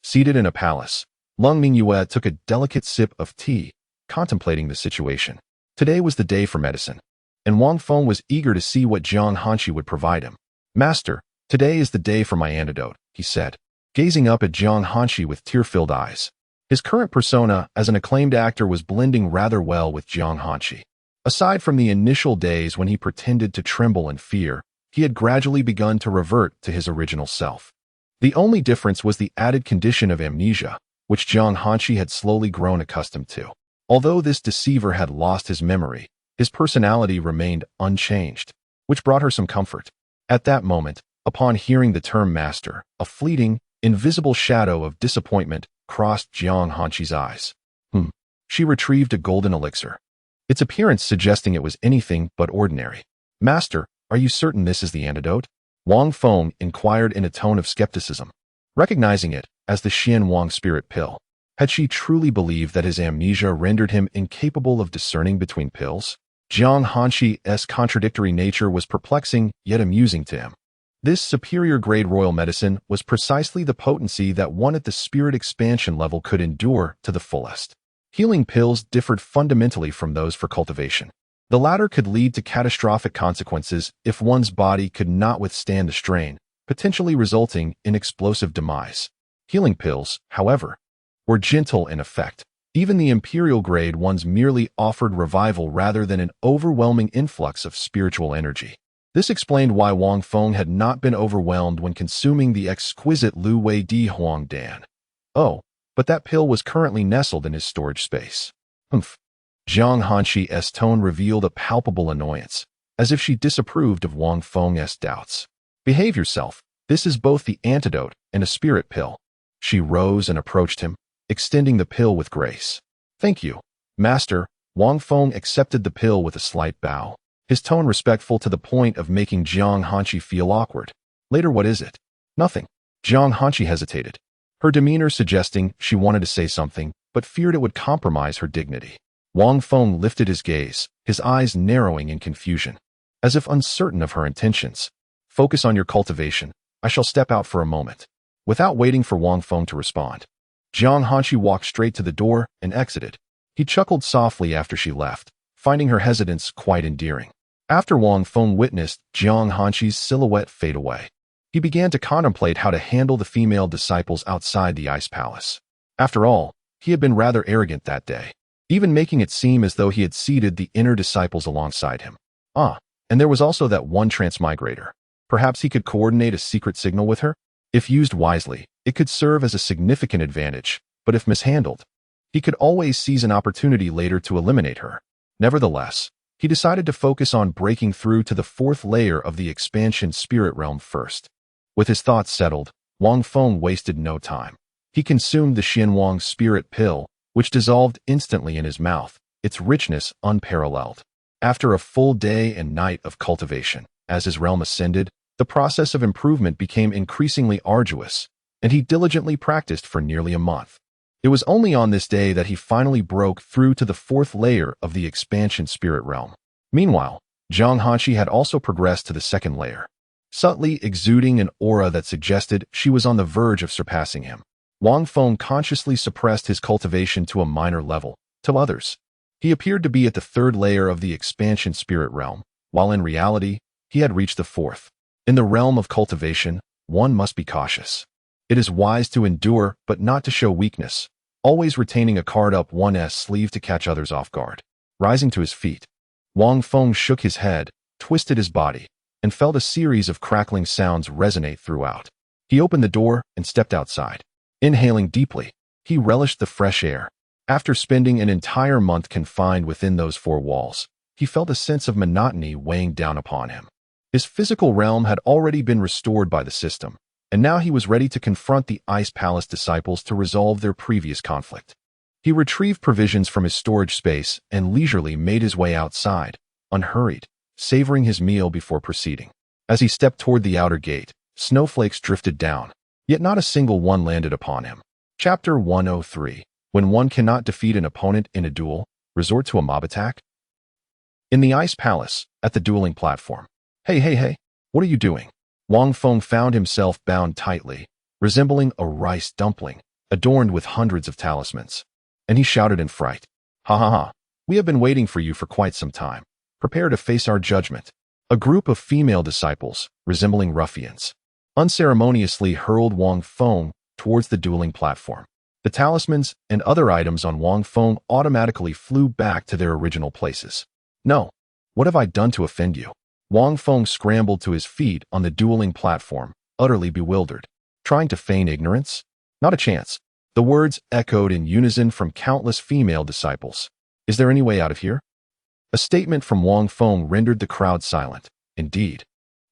Seated in a palace, Lung Mingyue took a delicate sip of tea, contemplating the situation. Today was the day for medicine, and Wang Feng was eager to see what Jiang Hanqi would provide him. "Master, today is the day for my antidote," he said, gazing up at Jiang Hanqi with tear-filled eyes. His current persona as an acclaimed actor was blending rather well with Jiang Hanqi. Aside from the initial days when he pretended to tremble in fear, he had gradually begun to revert to his original self. The only difference was the added condition of amnesia, which Jiang Hanqi had slowly grown accustomed to. Although this deceiver had lost his memory, his personality remained unchanged, which brought her some comfort. At that moment, upon hearing the term master, a fleeting, invisible shadow of disappointment crossed Jiang Hanqi's eyes. She retrieved a golden elixir, its appearance suggesting it was anything but ordinary. "Master, are you certain this is the antidote?" Wang Feng inquired in a tone of skepticism, recognizing it as the Xian Wang spirit pill. Had she truly believed that his amnesia rendered him incapable of discerning between pills? Jiang Hanqi's contradictory nature was perplexing yet amusing to him. This superior-grade royal medicine was precisely the potency that one at the spirit expansion level could endure to the fullest. Healing pills differed fundamentally from those for cultivation. The latter could lead to catastrophic consequences if one's body could not withstand the strain, potentially resulting in explosive demise. Healing pills, however, were gentle in effect. Even the imperial grade ones merely offered revival rather than an overwhelming influx of spiritual energy. This explained why Wang Feng had not been overwhelmed when consuming the exquisite Lu Wei Di Huang Dan. Oh, but that pill was currently nestled in his storage space. Jiang Hanqi's tone revealed a palpable annoyance, as if she disapproved of Wang Feng's doubts. "Behave yourself. This is both the antidote and a spirit pill." She rose and approached him, extending the pill with grace. "Thank you, Master." Wang Feng accepted the pill with a slight bow, his tone respectful to the point of making Jiang Hanqi feel awkward. "Later, what is it?" "Nothing." Jiang Hanqi hesitated, her demeanor suggesting she wanted to say something, but feared it would compromise her dignity. Wang Feng lifted his gaze, his eyes narrowing in confusion, as if uncertain of her intentions. "Focus on your cultivation. I shall step out for a moment." Without waiting for Wang Feng to respond, Jiang Hanqi walked straight to the door and exited. He chuckled softly after she left, finding her hesitance quite endearing. After Wang Feng witnessed Jiang Hanqi's silhouette fade away, he began to contemplate how to handle the female disciples outside the ice palace. After all, he had been rather arrogant that day, even making it seem as though he had seated the inner disciples alongside him. And there was also that one transmigrator. Perhaps he could coordinate a secret signal with her? If used wisely, it could serve as a significant advantage, but if mishandled, he could always seize an opportunity later to eliminate her. Nevertheless, he decided to focus on breaking through to the fourth layer of the expansion spirit realm first. With his thoughts settled, Wang Feng wasted no time. He consumed the Xianwang spirit pill, which dissolved instantly in his mouth, its richness unparalleled. After a full day and night of cultivation, as his realm ascended, the process of improvement became increasingly arduous, and he diligently practiced for nearly a month. It was only on this day that he finally broke through to the fourth layer of the expansion spirit realm. Meanwhile, Zhang Hanshi had also progressed to the second layer, subtly exuding an aura that suggested she was on the verge of surpassing him. Wang Feng consciously suppressed his cultivation to a minor level. To others, he appeared to be at the third layer of the expansion spirit realm, while in reality, he had reached the fourth. In the realm of cultivation, one must be cautious. It is wise to endure, but not to show weakness, always retaining a card up one's sleeve to catch others off guard. Rising to his feet, Wang Feng shook his head, twisted his body, and felt a series of crackling sounds resonate throughout. He opened the door and stepped outside. Inhaling deeply, he relished the fresh air. After spending an entire month confined within those four walls, he felt a sense of monotony weighing down upon him. His physical realm had already been restored by the system, and now he was ready to confront the Ice Palace disciples to resolve their previous conflict. He retrieved provisions from his storage space and leisurely made his way outside, unhurried, savoring his meal before proceeding. As he stepped toward the outer gate, snowflakes drifted down, yet not a single one landed upon him. Chapter 103. When one cannot defeat an opponent in a duel, resort to a mob attack? In the Ice Palace, at the dueling platform. Hey, what are you doing? Wang Feng found himself bound tightly, resembling a rice dumpling, adorned with hundreds of talismans. And he shouted in fright, Ha, we have been waiting for you for quite some time. Prepare to face our judgment. A group of female disciples, resembling ruffians, unceremoniously hurled Wang Feng towards the dueling platform. The talismans and other items on Wang Feng automatically flew back to their original places. No, what have I done to offend you? Wang Feng scrambled to his feet on the dueling platform, utterly bewildered. Trying to feign ignorance? Not a chance. The words echoed in unison from countless female disciples. Is there any way out of here? A statement from Wang Feng rendered the crowd silent. Indeed,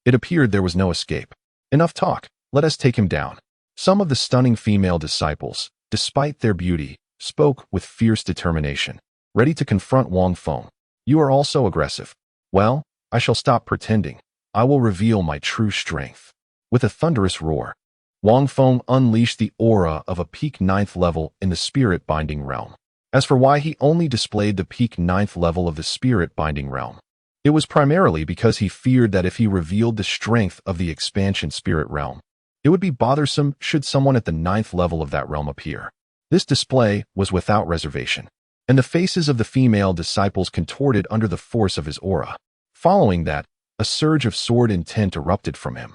it appeared there was no escape. Enough talk, let us take him down. Some of the stunning female disciples, despite their beauty, spoke with fierce determination, ready to confront Wang Feng. You are all so aggressive. Well, I shall stop pretending. I will reveal my true strength. With a thunderous roar, Wang Feng unleashed the aura of a peak 9th level in the spirit binding realm. As for why he only displayed the peak 9th level of the spirit binding realm, it was primarily because he feared that if he revealed the strength of the expansion spirit realm, it would be bothersome should someone at the 9th level of that realm appear. This display was without reservation, and the faces of the female disciples contorted under the force of his aura. Following that, a surge of sword intent erupted from him,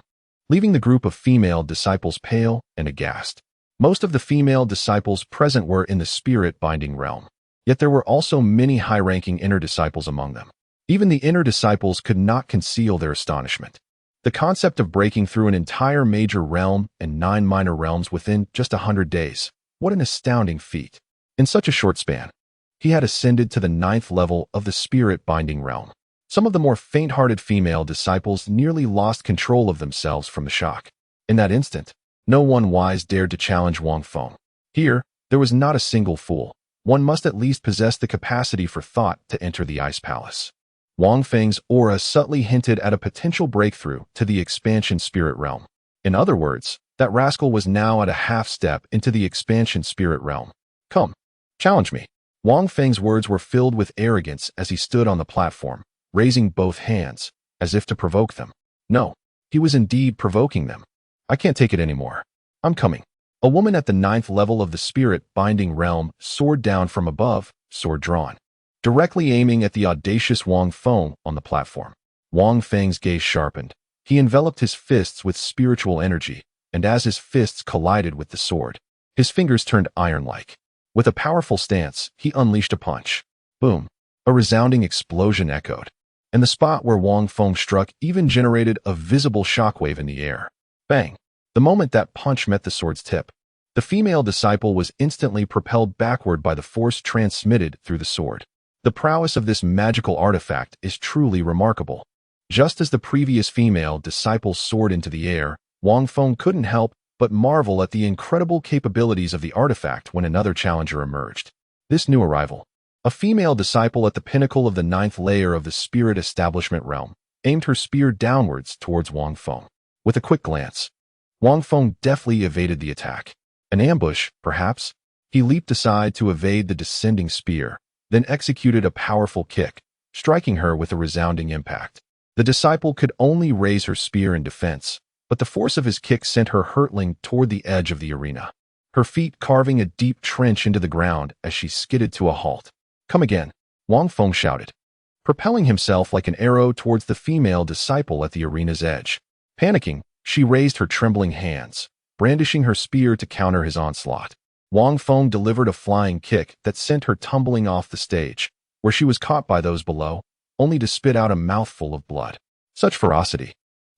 leaving the group of female disciples pale and aghast. Most of the female disciples present were in the spirit-binding realm, yet there were also many high-ranking inner disciples among them. Even the inner disciples could not conceal their astonishment. The concept of breaking through an entire major realm and 9 minor realms within just 100 days, what an astounding feat. In such a short span, he had ascended to the 9th level of the spirit-binding realm. Some of the more faint-hearted female disciples nearly lost control of themselves from the shock. In that instant, no one wise dared to challenge Wang Feng. Here, there was not a single fool. One must at least possess the capacity for thought to enter the Ice Palace. Wang Feng's aura subtly hinted at a potential breakthrough to the expansion spirit realm. In other words, that rascal was now at a half-step into the expansion spirit realm. Come, challenge me. Wang Feng's words were filled with arrogance as he stood on the platform, raising both hands, as if to provoke them. No, he was indeed provoking them. I can't take it anymore. I'm coming. A woman at the 9th level of the spirit-binding realm, sword down from above, sword drawn, directly aiming at the audacious Wang Feng on the platform. Wang Feng's gaze sharpened. He enveloped his fists with spiritual energy, and as his fists collided with the sword, his fingers turned iron-like. With a powerful stance, he unleashed a punch. Boom! A resounding explosion echoed. and the spot where Wang Feng struck even generated a visible shockwave in the air. Bang! The moment that punch met the sword's tip, the female disciple was instantly propelled backward by the force transmitted through the sword. The prowess of this magical artifact is truly remarkable. Just as the previous female disciple soared into the air, Wang Feng couldn't help but marvel at the incredible capabilities of the artifact when another challenger emerged. This new arrival, a female disciple at the pinnacle of the 9th layer of the spirit establishment realm, aimed her spear downwards towards Wang Feng. With a quick glance, Wang Feng deftly evaded the attack. An ambush, perhaps? He leaped aside to evade the descending spear, then executed a powerful kick, striking her with a resounding impact. The disciple could only raise her spear in defense, but the force of his kick sent her hurtling toward the edge of the arena, her feet carving a deep trench into the ground as she skidded to a halt. Come again, Wang Feng shouted, propelling himself like an arrow towards the female disciple at the arena's edge. Panicking, she raised her trembling hands, brandishing her spear to counter his onslaught. Wang Feng delivered a flying kick that sent her tumbling off the stage, where she was caught by those below, only to spit out a mouthful of blood. Such ferocity!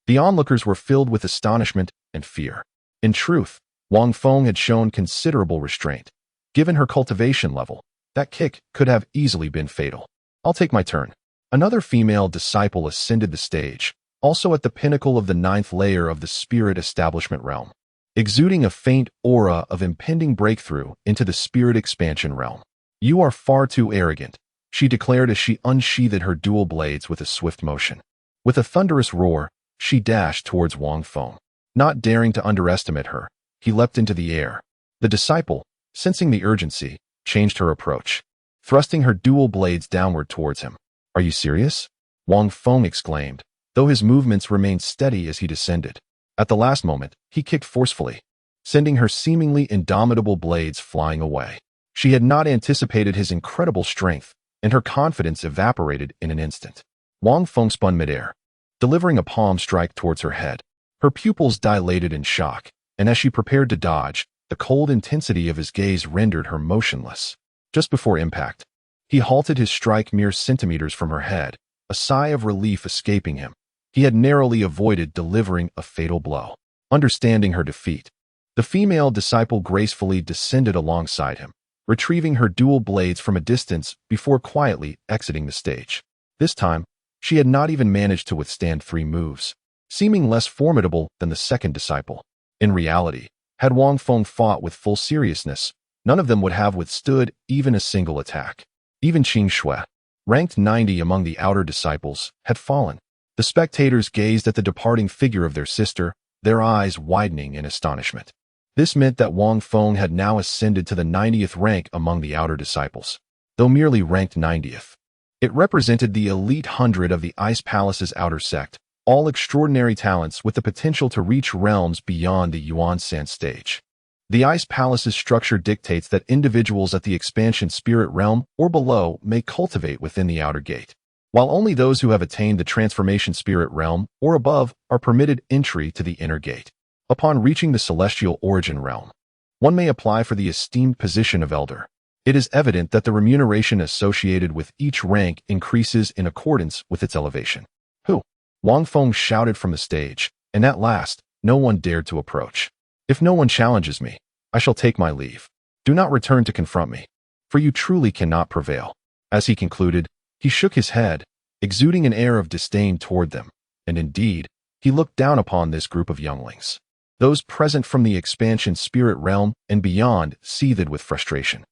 The onlookers were filled with astonishment and fear. In truth, Wang Feng had shown considerable restraint. Given her cultivation level, that kick could have easily been fatal. I'll take my turn. Another female disciple ascended the stage, also at the pinnacle of the 9th layer of the spirit establishment realm, exuding a faint aura of impending breakthrough into the spirit expansion realm. You are far too arrogant, she declared as she unsheathed her dual blades with a swift motion. With a thunderous roar, she dashed towards Wang Feng. Not daring to underestimate her, he leapt into the air. The disciple, sensing the urgency, changed her approach, thrusting her dual blades downward towards him. Are you serious? Wang Feng exclaimed, though his movements remained steady as he descended. At the last moment, he kicked forcefully, sending her seemingly indomitable blades flying away. She had not anticipated his incredible strength, and her confidence evaporated in an instant. Wang Feng spun midair, delivering a palm strike towards her head. Her pupils dilated in shock, and as she prepared to dodge, the cold intensity of his gaze rendered her motionless. Just before impact, he halted his strike mere centimeters from her head, a sigh of relief escaping him. He had narrowly avoided delivering a fatal blow. Understanding her defeat, the female disciple gracefully descended alongside him, retrieving her dual blades from a distance before quietly exiting the stage. This time, she had not even managed to withstand 3 moves, seeming less formidable than the second disciple. In reality, had Wang Feng fought with full seriousness, none of them would have withstood even a single attack. Even Qing Shui, ranked 90 among the outer disciples, had fallen. The spectators gazed at the departing figure of their sister, their eyes widening in astonishment. This meant that Wang Feng had now ascended to the 90th rank among the outer disciples, though merely ranked 90th. It represented the elite 100 of the Ice Palace's outer sect, all extraordinary talents with the potential to reach realms beyond the Yuan San stage. The Ice Palace's structure dictates that individuals at the expansion spirit realm or below may cultivate within the outer gate, while only those who have attained the transformation spirit realm or above are permitted entry to the inner gate. Upon reaching the celestial origin realm, one may apply for the esteemed position of elder. It is evident that the remuneration associated with each rank increases in accordance with its elevation. Who? Wang Feng shouted from the stage, and at last, no one dared to approach. If no one challenges me, I shall take my leave. Do not return to confront me, for you truly cannot prevail. As he concluded, he shook his head, exuding an air of disdain toward them, and indeed, he looked down upon this group of younglings. Those present from the expansion spirit realm and beyond seethed with frustration.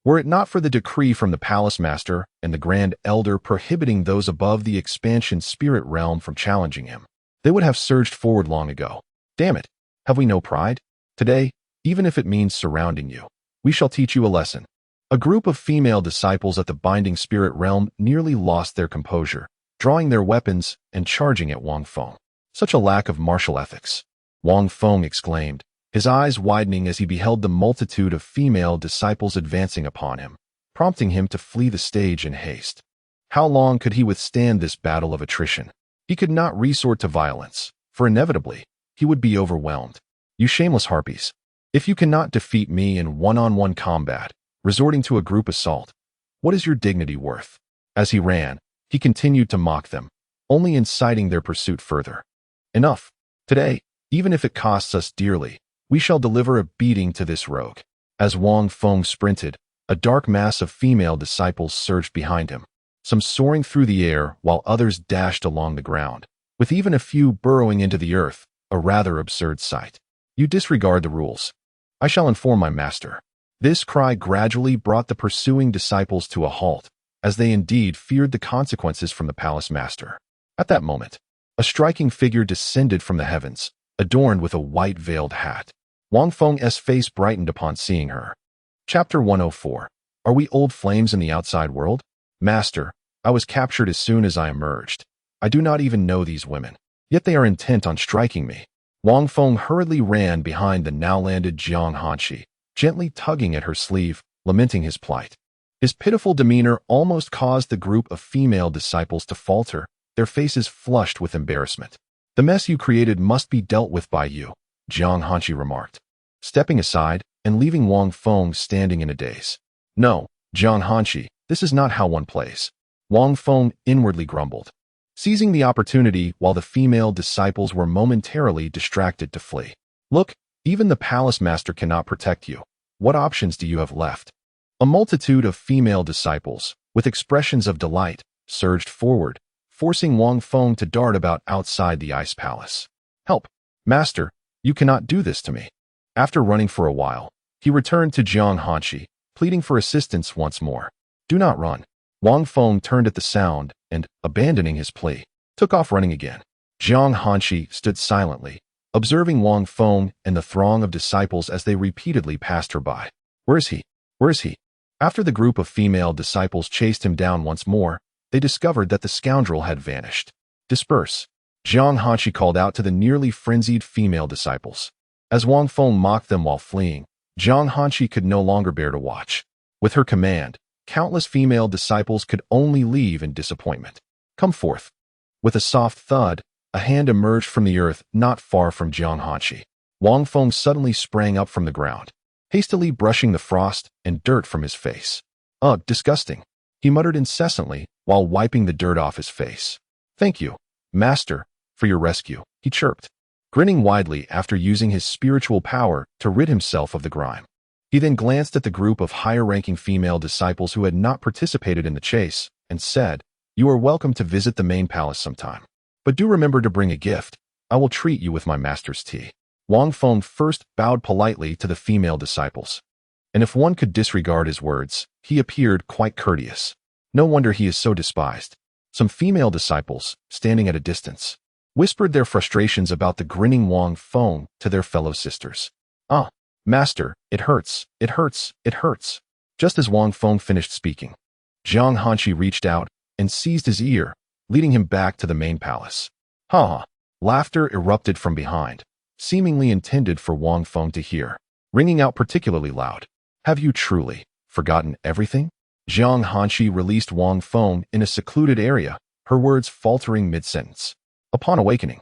Were it not for the decree from the palace master and the grand elder prohibiting those above the expansion spirit realm from challenging him, they would have surged forward long ago. Damn it, have we no pride? Today, even if it means surrounding you, we shall teach you a lesson. A group of female disciples at the binding spirit realm nearly lost their composure, drawing their weapons and charging at Wang Feng. Such a lack of martial ethics. Wang Feng exclaimed, his eyes widening as he beheld the multitude of female disciples advancing upon him, prompting him to flee the stage in haste. How long could he withstand this battle of attrition? He could not resort to violence, for inevitably, he would be overwhelmed. You shameless harpies! If you cannot defeat me in one-on-one combat, resorting to a group assault, what is your dignity worth? As he ran, he continued to mock them, only inciting their pursuit further. Enough. Today, even if it costs us dearly, we shall deliver a beating to this rogue. As Wang Feng sprinted, a dark mass of female disciples surged behind him, some soaring through the air while others dashed along the ground, with even a few burrowing into the earth, a rather absurd sight. You disregard the rules. I shall inform my master. This cry gradually brought the pursuing disciples to a halt, as they indeed feared the consequences from the palace master. At that moment, a striking figure descended from the heavens, adorned with a white veiled hat. Wang Feng's face brightened upon seeing her. Chapter 104. Are we old flames in the outside world? Master, I was captured as soon as I emerged. I do not even know these women, yet they are intent on striking me. Wang Feng hurriedly ran behind the now-landed Jiang Hanshi, gently tugging at her sleeve, lamenting his plight. His pitiful demeanor almost caused the group of female disciples to falter, their faces flushed with embarrassment. The mess you created must be dealt with by you, Jiang Hanshi remarked, stepping aside and leaving Wang Feng standing in a daze. No, Jiang Hanshi, this is not how one plays. Wang Feng inwardly grumbled, seizing the opportunity while the female disciples were momentarily distracted to flee. Look, even the palace master cannot protect you. What options do you have left? A multitude of female disciples, with expressions of delight, surged forward, forcing Wang Feng to dart about outside the ice palace. Help! Master, you cannot do this to me. After running for a while, he returned to Jiang Hanshi, pleading for assistance once more. Do not run. Wang Feng turned at the sound and, abandoning his plea, took off running again. Jiang Hanshi stood silently, observing Wang Feng and the throng of disciples as they repeatedly passed her by. Where is he? Where is he? After the group of female disciples chased him down once more, they discovered that the scoundrel had vanished. Disperse. Jiang Hanshi called out to the nearly frenzied female disciples. As Wang Feng mocked them while fleeing, Jiang Hanshi could no longer bear to watch. With her command, countless female disciples could only leave in disappointment. Come forth. With a soft thud, a hand emerged from the earth not far from Jiang Hanshi. Wang Feng suddenly sprang up from the ground, hastily brushing the frost and dirt from his face. Ugh, disgusting, he muttered incessantly while wiping the dirt off his face. Thank you, master, for your rescue, he chirped, grinning widely after using his spiritual power to rid himself of the grime. He then glanced at the group of higher-ranking female disciples who had not participated in the chase and said, You are welcome to visit the main palace sometime. But do remember to bring a gift. I will treat you with my master's tea. Wang Feng first bowed politely to the female disciples, and if one could disregard his words, he appeared quite courteous. No wonder he is so despised. Some female disciples, standing at a distance, whispered their frustrations about the grinning Wang Feng to their fellow sisters. Ah, master, it hurts, it hurts, it hurts. Just as Wang Feng finished speaking, Jiang Hanshi reached out and seized his ear, leading him back to the main palace. Ha ha! Laughter erupted from behind, seemingly intended for Wang Feng to hear, ringing out particularly loud. Have you truly forgotten everything? Jiang Hanshi released Wang Feng in a secluded area, her words faltering mid-sentence. Upon awakening,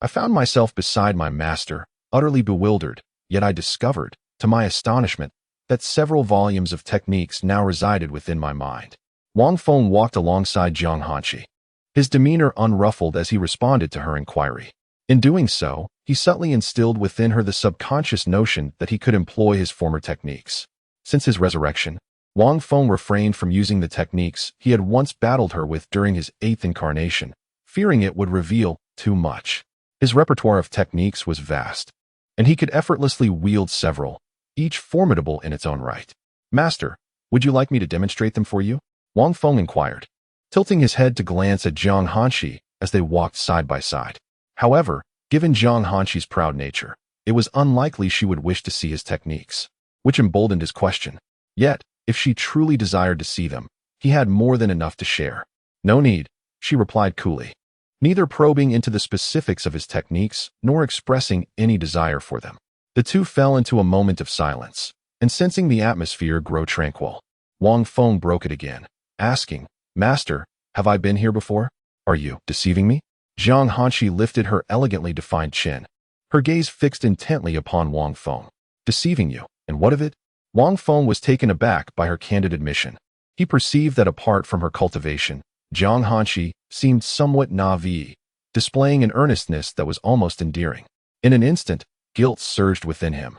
I found myself beside my master, utterly bewildered, yet I discovered, to my astonishment, that several volumes of techniques now resided within my mind. Wang Feng walked alongside Jiang Hanshi, his demeanor unruffled as he responded to her inquiry. In doing so, he subtly instilled within her the subconscious notion that he could employ his former techniques. Since his resurrection, Wang Feng refrained from using the techniques he had once battled her with during his 8th incarnation, fearing it would reveal too much. His repertoire of techniques was vast, and he could effortlessly wield several, each formidable in its own right. Master, would you like me to demonstrate them for you? Wang Feng inquired, tilting his head to glance at Jiang Hanshi as they walked side by side. However, given Jiang Hanshi's proud nature, it was unlikely she would wish to see his techniques, which emboldened his question. Yet, if she truly desired to see them, he had more than enough to share. No need, she replied coolly, neither probing into the specifics of his techniques nor expressing any desire for them. The two fell into a moment of silence, and sensing the atmosphere grow tranquil, Wang Feng broke it again, asking, Master, have I been here before? Are you deceiving me? Jiang Hanshi lifted her elegantly defined chin, her gaze fixed intently upon Wang Feng. Deceiving you, and what of it? Wang Feng was taken aback by her candid admission. He perceived that apart from her cultivation, Jiang Hanshi seemed somewhat naive, displaying an earnestness that was almost endearing. In an instant, guilt surged within him.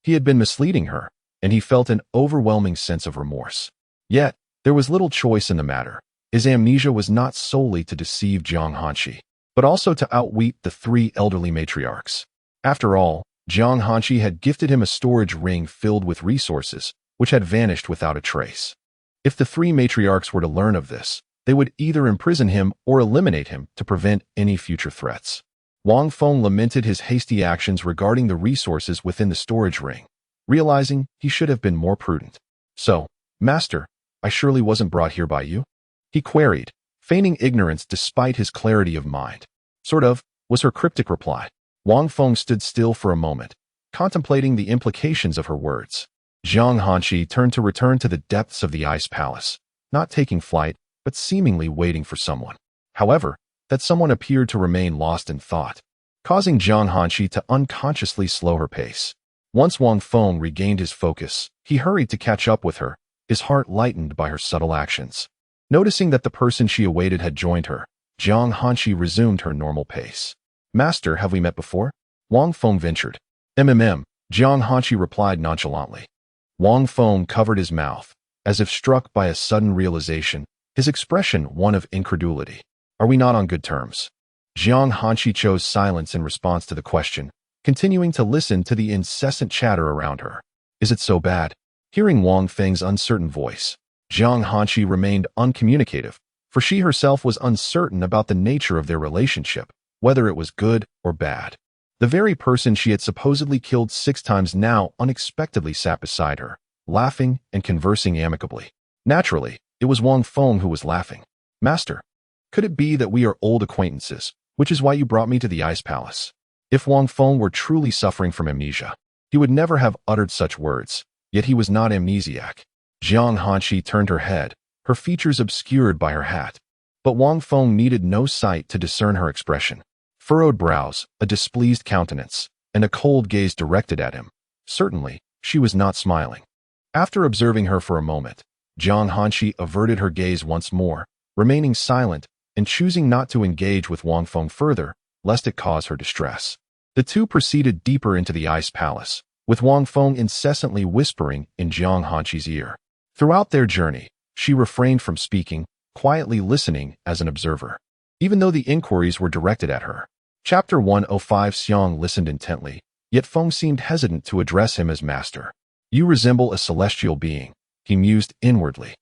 He had been misleading her, and he felt an overwhelming sense of remorse. Yet, there was little choice in the matter. His amnesia was not solely to deceive Jiang Hanshi, but also to outwit the three elderly matriarchs. After all, Jiang Hanshi had gifted him a storage ring filled with resources, which had vanished without a trace. If the three matriarchs were to learn of this, they would either imprison him or eliminate him to prevent any future threats. Wang Feng lamented his hasty actions regarding the resources within the storage ring, realizing he should have been more prudent. "So, Master, I surely wasn't brought here by you?" he queried, feigning ignorance despite his clarity of mind. "Sort of," was her cryptic reply. Wang Feng stood still for a moment, contemplating the implications of her words. Jiang Hanshi turned to return to the depths of the ice palace, not taking flight, but seemingly waiting for someone. However, that someone appeared to remain lost in thought, causing Jiang Hanshi to unconsciously slow her pace. Once Wang Feng regained his focus, he hurried to catch up with her, his heart lightened by her subtle actions. Noticing that the person she awaited had joined her, Jiang Hanshi resumed her normal pace. "Master, have we met before?" Wang Feng ventured. Jiang Hanshi replied nonchalantly. Wang Feng covered his mouth, as if struck by a sudden realization, his expression one of incredulity. "Are we not on good terms?" Jiang Hanshi chose silence in response to the question, continuing to listen to the incessant chatter around her. "Is it so bad?" Hearing Wang Feng's uncertain voice, Jiang Hanshi remained uncommunicative, for she herself was uncertain about the nature of their relationship, whether it was good or bad. The very person she had supposedly killed 6 times now unexpectedly sat beside her, laughing and conversing amicably. Naturally, it was Wang Feng who was laughing. "Master, could it be that we are old acquaintances, which is why you brought me to the Ice Palace?" If Wang Feng were truly suffering from amnesia, he would never have uttered such words, yet he was not amnesiac. Jiang Hanshi turned her head, her features obscured by her hat. But Wang Feng needed no sight to discern her expression. Furrowed brows, a displeased countenance, and a cold gaze directed at him. Certainly, she was not smiling. After observing her for a moment, Jiang Hanshi averted her gaze once more, remaining silent and choosing not to engage with Wang Feng further, lest it cause her distress. The two proceeded deeper into the ice palace, with Wang Feng incessantly whispering in Jiang Hanshi's ear. Throughout their journey, she refrained from speaking, quietly listening as an observer. Even though the inquiries were directed at her. Chapter 105. Xiang listened intently, yet Feng seemed hesitant to address him as master. "You resemble a celestial being," he mused inwardly.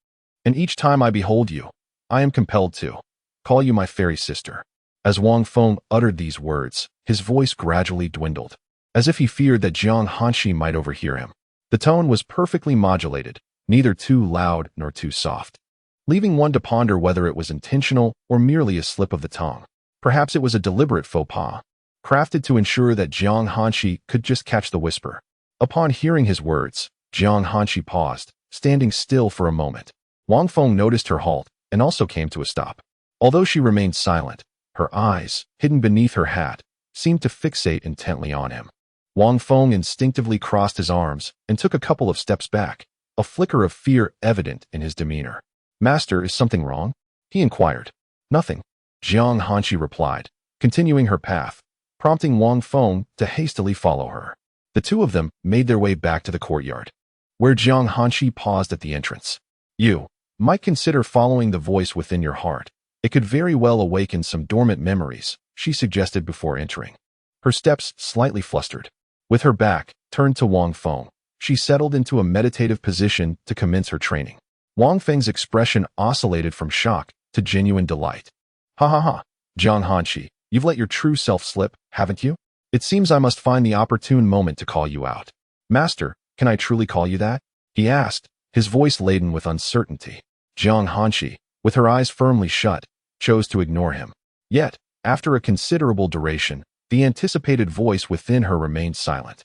"And each time I behold you, I am compelled to call you my fairy sister." As Wang Feng uttered these words, his voice gradually dwindled, as if he feared that Jiang Hanshi might overhear him. The tone was perfectly modulated, neither too loud nor too soft, leaving one to ponder whether it was intentional or merely a slip of the tongue. Perhaps it was a deliberate faux pas, crafted to ensure that Jiang Hanshi could just catch the whisper. Upon hearing his words, Jiang Hanshi paused, standing still for a moment. Wang Feng noticed her halt and also came to a stop. Although she remained silent, her eyes, hidden beneath her hat, seemed to fixate intently on him. Wang Feng instinctively crossed his arms and took a couple of steps back, a flicker of fear evident in his demeanor. "Master, is something wrong?" he inquired. "Nothing," Jiang Hanshi replied, continuing her path, prompting Wang Feng to hastily follow her. The two of them made their way back to the courtyard, where Jiang Hanshi paused at the entrance. "You might consider following the voice within your heart. It could very well awaken some dormant memories," she suggested before entering. Her steps slightly flustered. With her back turned to Wang Feng, she settled into a meditative position to commence her training. Wang Feng's expression oscillated from shock to genuine delight. "Ha ha ha, Jiang Hanshi, you've let your true self slip, haven't you? It seems I must find the opportune moment to call you out." "Master, can I truly call you that?" he asked, his voice laden with uncertainty. Jiang Hanshi, with her eyes firmly shut, chose to ignore him. Yet, after a considerable duration, the anticipated voice within her remained silent.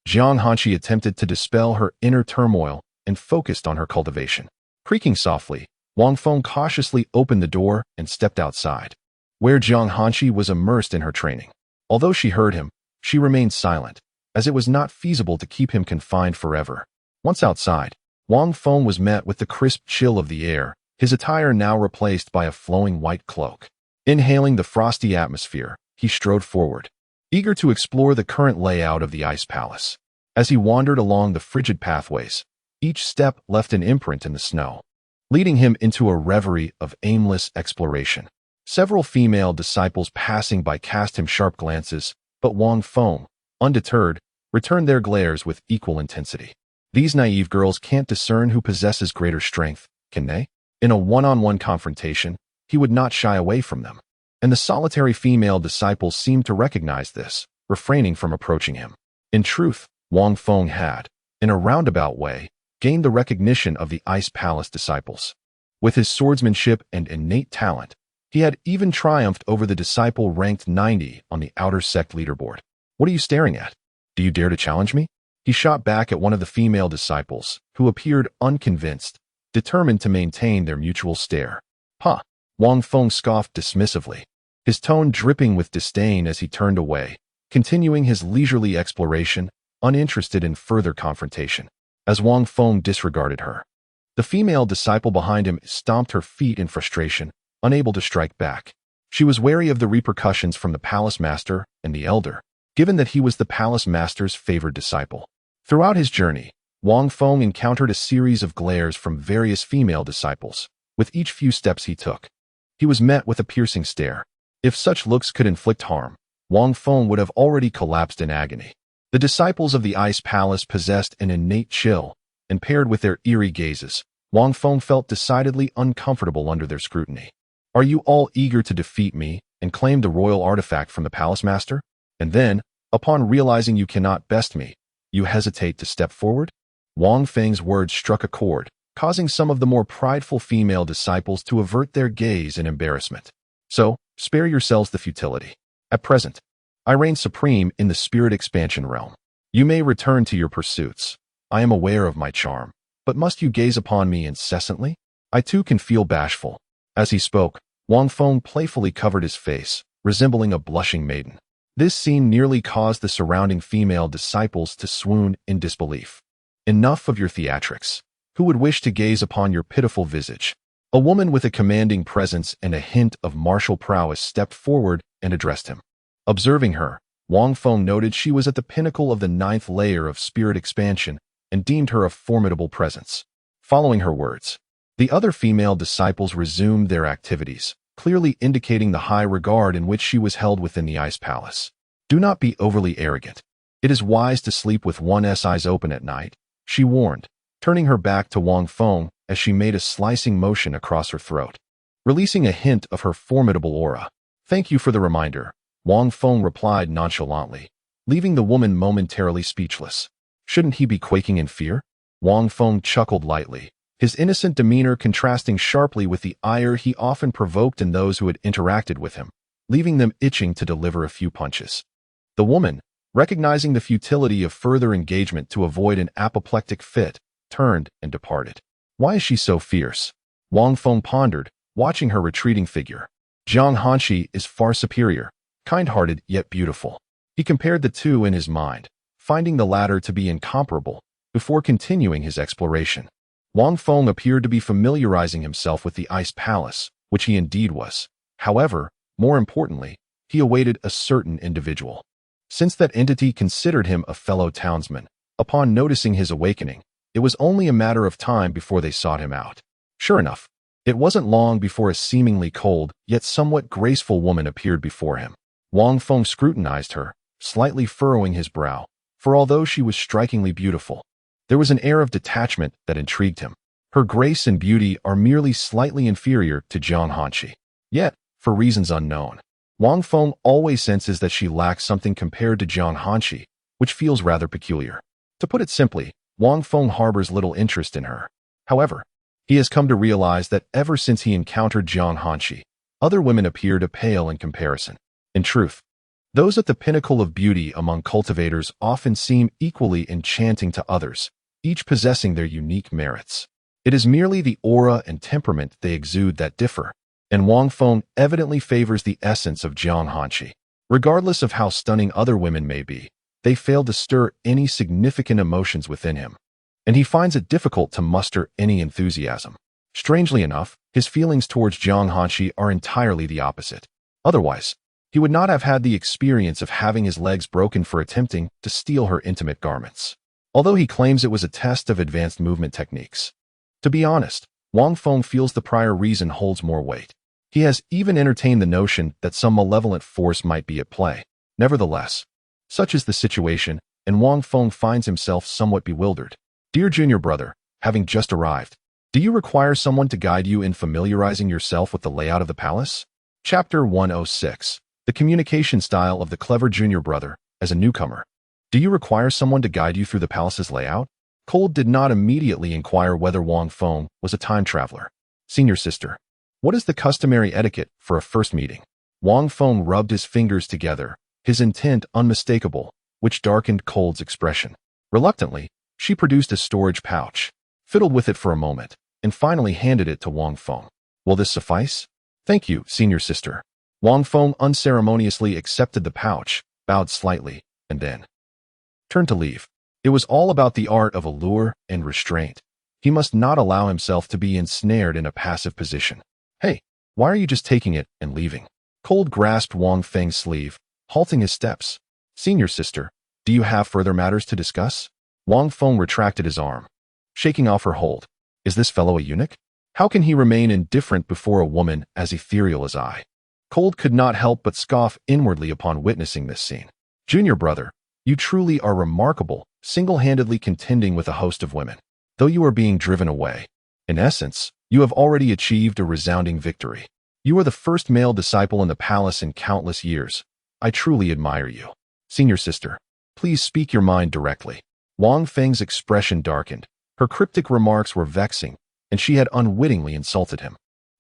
Jiang Hanshi attempted to dispel her inner turmoil and focused on her cultivation. Creaking softly, Wang Feng cautiously opened the door and stepped outside, where Jiang Hanshi was immersed in her training. Although she heard him, she remained silent, as it was not feasible to keep him confined forever. Once outside, Wang Feng was met with the crisp chill of the air his attire now replaced by a flowing white cloak. Inhaling the frosty atmosphere, he strode forward, eager to explore the current layout of the ice palace. As he wandered along the frigid pathways, each step left an imprint in the snow, leading him into a reverie of aimless exploration. Several female disciples passing by cast him sharp glances, but Wang Feng, undeterred, returned their glares with equal intensity. These naive girls can't discern who possesses greater strength, can they? In a one-on-one confrontation, he would not shy away from them. And the solitary female disciples seemed to recognize this, refraining from approaching him. In truth, Wang Feng had, in a roundabout way, gained the recognition of the Ice Palace disciples. With his swordsmanship and innate talent, he had even triumphed over the disciple ranked 90 on the outer sect leaderboard. What are you staring at? Do you dare to challenge me? He shot back at one of the female disciples, who appeared unconvinced, determined to maintain their mutual stare. Huh! Wang Feng scoffed dismissively, his tone dripping with disdain as he turned away, continuing his leisurely exploration, uninterested in further confrontation. As Wang Feng disregarded her, the female disciple behind him stomped her feet in frustration, unable to strike back. She was wary of the repercussions from the palace master and the elder, given that he was the palace master's favored disciple. Throughout his journey, Wang Feng encountered a series of glares from various female disciples. With each few steps he took, he was met with a piercing stare. If such looks could inflict harm, Wang Feng would have already collapsed in agony. The disciples of the Ice Palace possessed an innate chill, and paired with their eerie gazes, Wang Feng felt decidedly uncomfortable under their scrutiny. Are you all eager to defeat me and claim the royal artifact from the palace master? And then, upon realizing you cannot best me, you hesitate to step forward? Wang Feng's words struck a chord, causing some of the more prideful female disciples to avert their gaze in embarrassment. So, spare yourselves the futility. At present, I reign supreme in the spirit expansion realm. You may return to your pursuits. I am aware of my charm, but must you gaze upon me incessantly? I too can feel bashful. As he spoke, Wang Feng playfully covered his face, resembling a blushing maiden. This scene nearly caused the surrounding female disciples to swoon in disbelief. Enough of your theatrics. Who would wish to gaze upon your pitiful visage? A woman with a commanding presence and a hint of martial prowess stepped forward and addressed him. Observing her, Wang Feng noted she was at the pinnacle of the 9th layer of spirit expansion and deemed her a formidable presence. Following her words, the other female disciples resumed their activities, clearly indicating the high regard in which she was held within the Ice Palace. Do not be overly arrogant. It is wise to sleep with one's eyes open at night, she warned, turning her back to Wang Feng as she made a slicing motion across her throat, releasing a hint of her formidable aura. Thank you for the reminder, Wang Feng replied nonchalantly, leaving the woman momentarily speechless. Shouldn't he be quaking in fear? Wang Feng chuckled lightly, his innocent demeanor contrasting sharply with the ire he often provoked in those who had interacted with him, leaving them itching to deliver a few punches. The woman, recognizing the futility of further engagement to avoid an apoplectic fit, turned and departed. Why is she so fierce? Wang Feng pondered, watching her retreating figure. Jiang Hanshi is far superior, kind-hearted yet beautiful. He compared the two in his mind, finding the latter to be incomparable, before continuing his exploration. Wang Feng appeared to be familiarizing himself with the Ice Palace, which he indeed was. However, more importantly, he awaited a certain individual. Since that entity considered him a fellow townsman, upon noticing his awakening, it was only a matter of time before they sought him out. Sure enough, it wasn't long before a seemingly cold, yet somewhat graceful woman appeared before him. Wang Feng scrutinized her, slightly furrowing his brow, for although she was strikingly beautiful, there was an air of detachment that intrigued him. Her grace and beauty are merely slightly inferior to Jiang Hanshi. Yet, for reasons unknown, Wang Feng always senses that she lacks something compared to Jiang Hanshi, which feels rather peculiar. To put it simply, Wang Feng harbors little interest in her. However, he has come to realize that ever since he encountered Jiang Hanshi, other women appear to pale in comparison. In truth, those at the pinnacle of beauty among cultivators often seem equally enchanting to others, each possessing their unique merits. It is merely the aura and temperament they exude that differ, and Wang Feng evidently favors the essence of Jiang Hanshi. Regardless of how stunning other women may be, they fail to stir any significant emotions within him, and he finds it difficult to muster any enthusiasm. Strangely enough, his feelings towards Jiang Hanshi are entirely the opposite. Otherwise, he would not have had the experience of having his legs broken for attempting to steal her intimate garments. Although he claims it was a test of advanced movement techniques. To be honest, Wang Feng feels the prior reason holds more weight. He has even entertained the notion that some malevolent force might be at play. Nevertheless, such is the situation, and Wang Feng finds himself somewhat bewildered. Dear junior brother, having just arrived, do you require someone to guide you in familiarizing yourself with the layout of the palace? Chapter 106. The communication style of the clever junior brother as a newcomer. Do you require someone to guide you through the palace's layout? Cold did not immediately inquire whether Wang Feng was a time traveler. Senior sister, what is the customary etiquette for a first meeting? Wang Feng rubbed his fingers together, his intent unmistakable, which darkened Cold's expression. Reluctantly, she produced a storage pouch, fiddled with it for a moment, and finally handed it to Wang Feng. Will this suffice? Thank you, senior sister. Wang Feng unceremoniously accepted the pouch, bowed slightly, and then turned to leave. It was all about the art of allure and restraint. He must not allow himself to be ensnared in a passive position. Hey, why are you just taking it and leaving? Cold grasped Wang Feng's sleeve, halting his steps. Senior sister, do you have further matters to discuss? Wang Feng retracted his arm, shaking off her hold. Is this fellow a eunuch? How can he remain indifferent before a woman as ethereal as I? Cold could not help but scoff inwardly upon witnessing this scene. Junior brother, you truly are remarkable, single-handedly contending with a host of women. Though you are being driven away, in essence, you have already achieved a resounding victory. You are the first male disciple in the palace in countless years. I truly admire you. Senior sister, please speak your mind directly. Wang Feng's expression darkened. Her cryptic remarks were vexing, and she had unwittingly insulted him.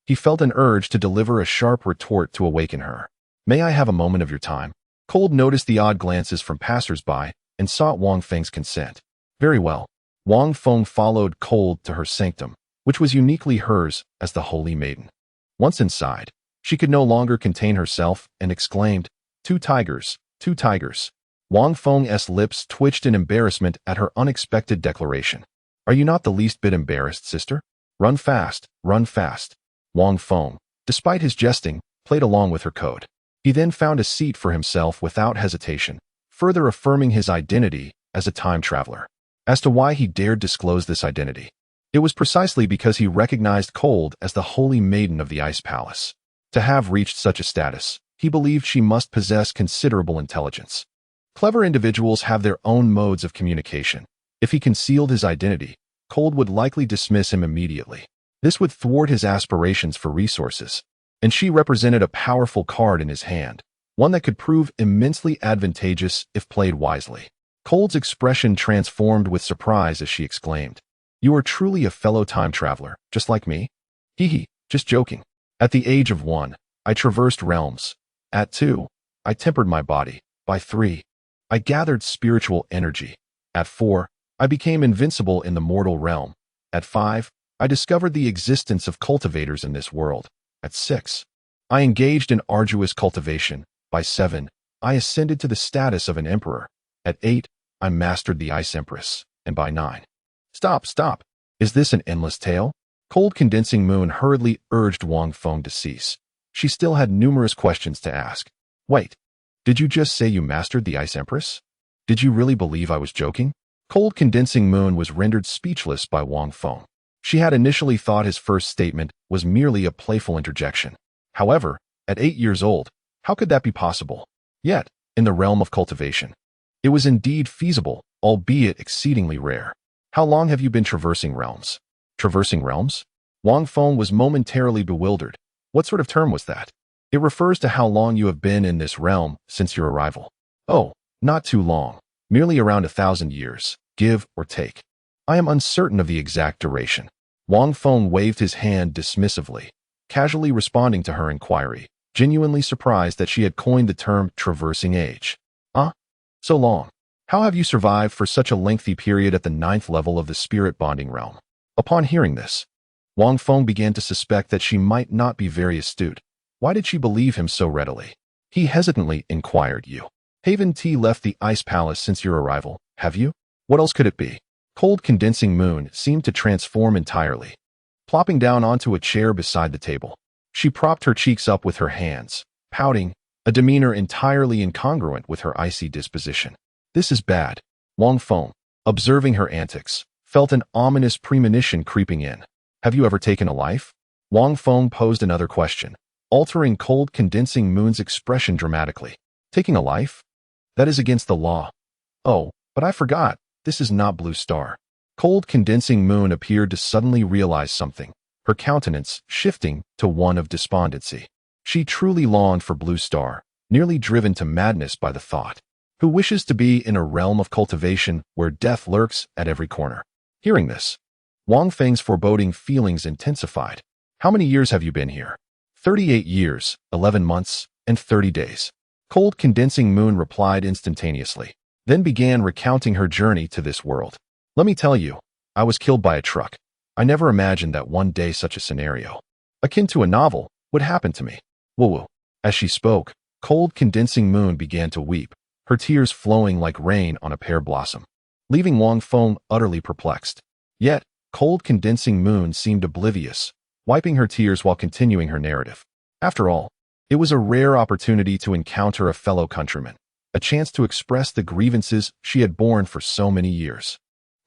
He felt an urge to deliver a sharp retort to awaken her. May I have a moment of your time? Cold noticed the odd glances from passers-by and sought Wang Feng's consent. Very well. Wang Feng followed Cold to her sanctum, which was uniquely hers as the holy maiden. Once inside, she could no longer contain herself and exclaimed, "Two tigers, two tigers." Wang Feng's lips twitched in embarrassment at her unexpected declaration. Are you not the least bit embarrassed, sister? Run fast, run fast. Wang Feng, despite his jesting, played along with her code. He then found a seat for himself without hesitation, further affirming his identity as a time traveler. As to why he dared disclose this identity, it was precisely because he recognized Cold as the holy maiden of the Ice Palace. To have reached such a status, he believed she must possess considerable intelligence. Clever individuals have their own modes of communication. If he concealed his identity, Cold would likely dismiss him immediately. This would thwart his aspirations for resources, and she represented a powerful card in his hand, one that could prove immensely advantageous if played wisely. Cold's expression transformed with surprise as she exclaimed, "You are truly a fellow time traveler, just like me?" Hee, just joking. At the age of 1, I traversed realms. At 2, I tempered my body. By 3, I gathered spiritual energy. At 4, I became invincible in the mortal realm. At 5, I discovered the existence of cultivators in this world. At 6, I engaged in arduous cultivation. By 7, I ascended to the status of an emperor. At 8, I mastered the Ice Empress. And by 9... Stop. Is this an endless tale? Cold Condensing Moon hurriedly urged Wang Feng to cease. She still had numerous questions to ask. Wait, did you just say you mastered the Ice Empress? Did you really believe I was joking? Cold Condensing Moon was rendered speechless by Wang Feng. She had initially thought his first statement was merely a playful interjection. However, at 8 years old, how could that be possible? Yet, in the realm of cultivation, it was indeed feasible, albeit exceedingly rare. How long have you been traversing realms? Traversing realms? Wang Feng was momentarily bewildered. What sort of term was that? It refers to how long you have been in this realm since your arrival. Oh, not too long. Merely around 1,000 years, give or take. I am uncertain of the exact duration. Wang Feng waved his hand dismissively, casually responding to her inquiry, genuinely surprised that she had coined the term traversing age. So long. How have you survived for such a lengthy period at the 9th level of the spirit bonding realm? Upon hearing this, Wang Feng began to suspect that she might not be very astute. Why did she believe him so readily? He hesitantly inquired, You haven't left the Ice Palace since your arrival, have you? What else could it be? Cold Condensing Moon seemed to transform entirely. plopping down onto a chair beside the table. She propped her cheeks up with her hands, pouting, a demeanor entirely incongruent with her icy disposition. This is bad. Wang Feng, observing her antics, felt an ominous premonition creeping in. Have you ever taken a life? Wang Feng posed another question, altering cold condensing moon's expression dramatically. Taking a life? That is against the law. Oh, but I forgot, this is not Blue Star. Cold condensing moon appeared to suddenly realize something, her countenance shifting to one of despondency. She truly longed for Blue Star, nearly driven to madness by the thought. Who wishes to be in a realm of cultivation where death lurks at every corner? Hearing this, Wang Feng's foreboding feelings intensified. How many years have you been here? 38 years, 11 months, and 30 days. Cold condensing moon replied instantaneously, then began recounting her journey to this world. Let me tell you, I was killed by a truck. I never imagined that one day such a scenario, akin to a novel, would happen to me. Woo-woo. As she spoke, cold condensing moon began to weep, her tears flowing like rain on a pear blossom, leaving Wang Feng utterly perplexed. Yet, cold condensing moon seemed oblivious, wiping her tears while continuing her narrative. After all, it was a rare opportunity to encounter a fellow countryman, a chance to express the grievances she had borne for so many years.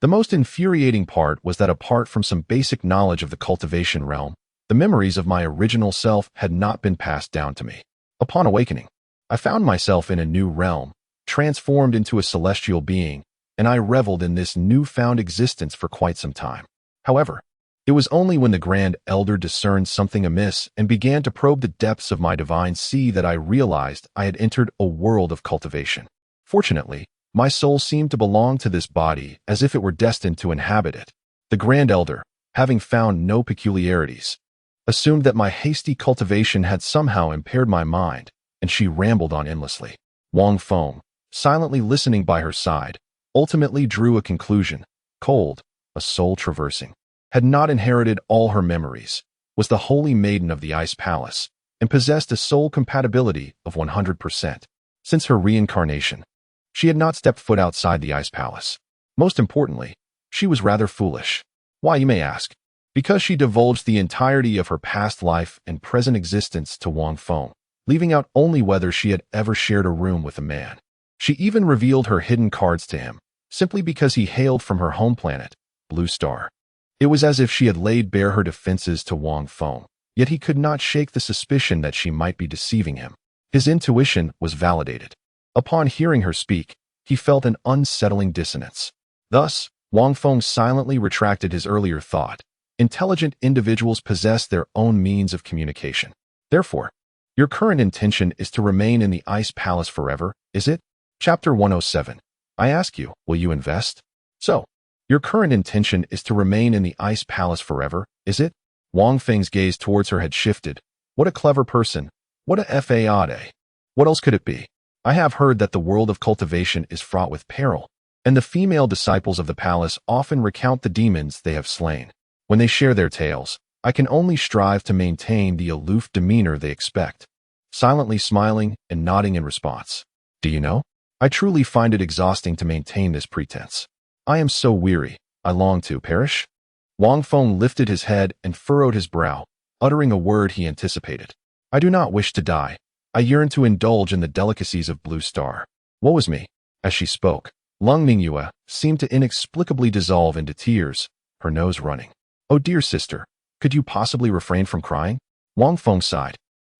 The most infuriating part was that apart from some basic knowledge of the cultivation realm, the memories of my original self had not been passed down to me. Upon awakening, I found myself in a new realm, transformed into a celestial being, and I reveled in this newfound existence for quite some time. However, it was only when the Grand Elder discerned something amiss and began to probe the depths of my divine sea that I realized I had entered a world of cultivation. Fortunately, my soul seemed to belong to this body as if it were destined to inhabit it. The Grand Elder, having found no peculiarities, assumed that my hasty cultivation had somehow impaired my mind, and she rambled on endlessly. Wang Feng, silently listening by her side, ultimately drew a conclusion. Cold, a soul traversing, had not inherited all her memories, was the holy maiden of the Ice Palace, and possessed a soul compatibility of 100%. Since her reincarnation, she had not stepped foot outside the Ice Palace. Most importantly, she was rather foolish. Why, you may ask? Because she divulged the entirety of her past life and present existence to Wang Feng, leaving out only whether she had ever shared a room with a man. She even revealed her hidden cards to him, simply because he hailed from her home planet, Blue Star. It was as if she had laid bare her defenses to Wang Feng, yet he could not shake the suspicion that she might be deceiving him. His intuition was validated. Upon hearing her speak, he felt an unsettling dissonance. Thus, Wang Feng silently retracted his earlier thought. Intelligent individuals possess their own means of communication. Therefore, your current intention is to remain in the Ice Palace forever, is it? Chapter 107. I ask you, will you invest? So, your current intention is to remain in the Ice Palace forever, is it? Wang Feng's gaze towards her had shifted. What a clever person. What a fade. What else could it be? I have heard that the world of cultivation is fraught with peril, and the female disciples of the palace often recount the demons they have slain. When they share their tales, I can only strive to maintain the aloof demeanor they expect, silently smiling and nodding in response. Do you know? I truly find it exhausting to maintain this pretense. I am so weary, I long to perish. Wang Feng lifted his head and furrowed his brow, uttering a word he anticipated. I do not wish to die. I yearn to indulge in the delicacies of Blue Star. Woe is me. As she spoke, Lung Ningyue seemed to inexplicably dissolve into tears, her nose running. Oh dear sister, could you possibly refrain from crying? Wang Feng sighed,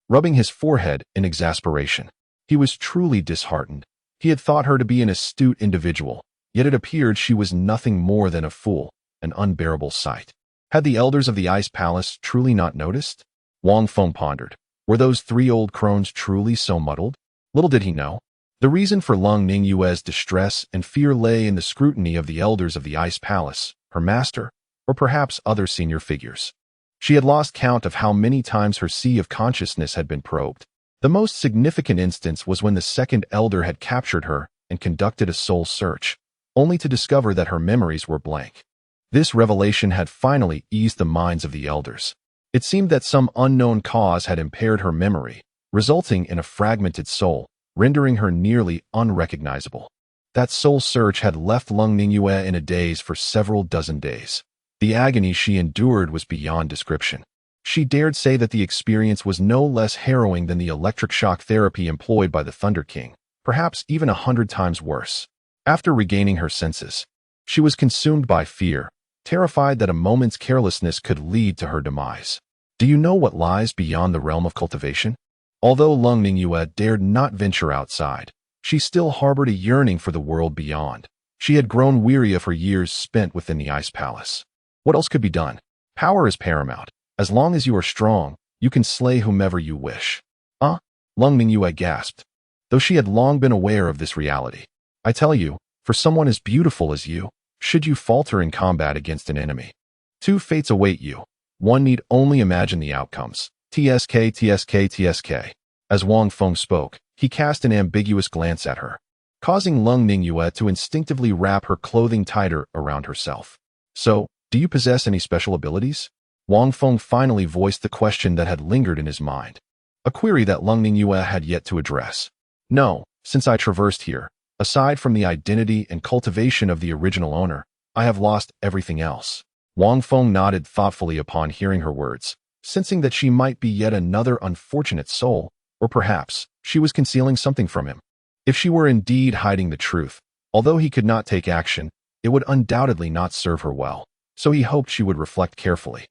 rubbing his forehead in exasperation. He was truly disheartened. He had thought her to be an astute individual, yet it appeared she was nothing more than a fool, an unbearable sight. Had the elders of the Ice Palace truly not noticed? Wang Feng pondered. Were those three old crones truly so muddled? Little did he know. The reason for Lung Ningyue's distress and fear lay in the scrutiny of the elders of the Ice Palace, her master, or perhaps other senior figures. She had lost count of how many times her sea of consciousness had been probed. The most significant instance was when the second elder had captured her and conducted a soul search, only to discover that her memories were blank. This revelation had finally eased the minds of the elders. It seemed that some unknown cause had impaired her memory, resulting in a fragmented soul, rendering her nearly unrecognizable. That soul search had left Lung Ningyue in a daze for several dozen days. The agony she endured was beyond description. She dared say that the experience was no less harrowing than the electric shock therapy employed by the Thunder King, perhaps even 100 times worse. After regaining her senses, she was consumed by fear, terrified that a moment's carelessness could lead to her demise. Do you know what lies beyond the realm of cultivation? Although Lung Ningyue dared not venture outside, she still harbored a yearning for the world beyond. She had grown weary of her years spent within the Ice Palace. What else could be done? Power is paramount. As long as you are strong, you can slay whomever you wish. Lung Ningyue gasped, though she had long been aware of this reality. I tell you, for someone as beautiful as you, should you falter in combat against an enemy, two fates await you. One need only imagine the outcomes. TSK, TSK, TSK. As Wang Feng spoke, he cast an ambiguous glance at her, causing Lung Ningyue to instinctively wrap her clothing tighter around herself. So, do you possess any special abilities? Wang Feng finally voiced the question that had lingered in his mind, a query that Lung Ningyue had yet to address. No, since I traversed here, aside from the identity and cultivation of the original owner, I have lost everything else. Wang Feng nodded thoughtfully upon hearing her words, sensing that she might be yet another unfortunate soul, or perhaps she was concealing something from him. If she were indeed hiding the truth, although he could not take action, it would undoubtedly not serve her well, so he hoped she would reflect carefully.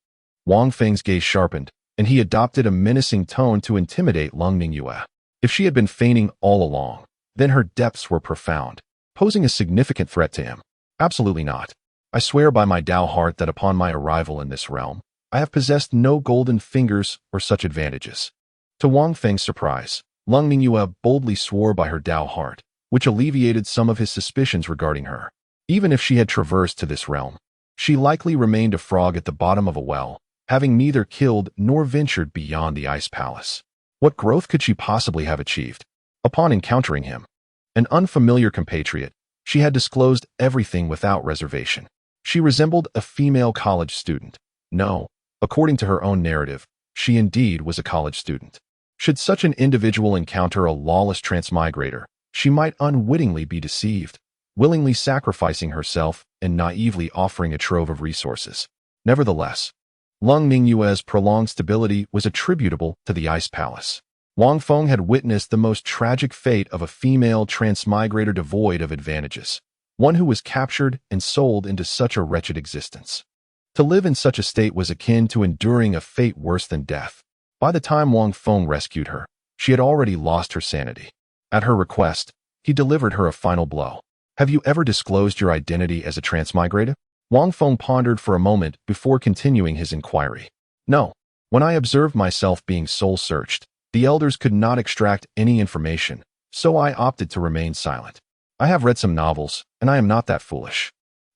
Wang Feng's gaze sharpened, and he adopted a menacing tone to intimidate Lung Ningyue. If she had been feigning all along, then her depths were profound, posing a significant threat to him. Absolutely not. I swear by my Tao heart that upon my arrival in this realm, I have possessed no golden fingers or such advantages. To Wang Feng's surprise, Lung Ningyue boldly swore by her Tao heart, which alleviated some of his suspicions regarding her. Even if she had traversed to this realm, she likely remained a frog at the bottom of a well, having neither killed nor ventured beyond the Ice Palace. What growth could she possibly have achieved? Upon encountering him, an unfamiliar compatriot, she had disclosed everything without reservation. She resembled a female college student. No, according to her own narrative, she indeed was a college student. Should such an individual encounter a lawless transmigrator, she might unwittingly be deceived, willingly sacrificing herself and naively offering a trove of resources. Nevertheless, Lung Ningyue's prolonged stability was attributable to the Ice Palace. Wang Feng had witnessed the most tragic fate of a female transmigrator devoid of advantages, one who was captured and sold into such a wretched existence. To live in such a state was akin to enduring a fate worse than death. By the time Wang Feng rescued her, she had already lost her sanity. At her request, he delivered her a final blow. Have you ever disclosed your identity as a transmigrator? Wang Feng pondered for a moment before continuing his inquiry. No. When I observed myself being soul-searched, the elders could not extract any information, so I opted to remain silent. I have read some novels, and I am not that foolish.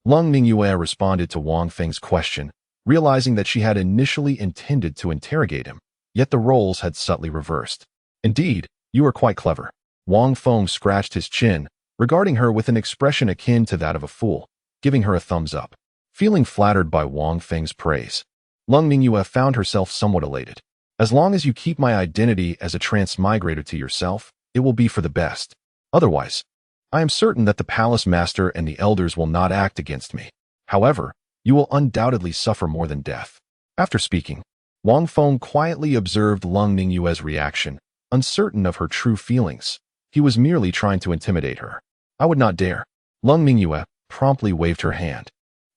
Lung Ningyue responded to Wang Feng's question, realizing that she had initially intended to interrogate him, yet the roles had subtly reversed. Indeed, you are quite clever. Wang Feng scratched his chin, regarding her with an expression akin to that of a fool, giving her a thumbs up. Feeling flattered by Wang Feng's praise, Lung Ningyue found herself somewhat elated. As long as you keep my identity as a transmigrator to yourself, it will be for the best. Otherwise, I am certain that the palace master and the elders will not act against me. However, you will undoubtedly suffer more than death. After speaking, Wang Feng quietly observed Lung Ningyue's reaction, uncertain of her true feelings. He was merely trying to intimidate her. I would not dare. Lung Ningyue promptly waved her hand,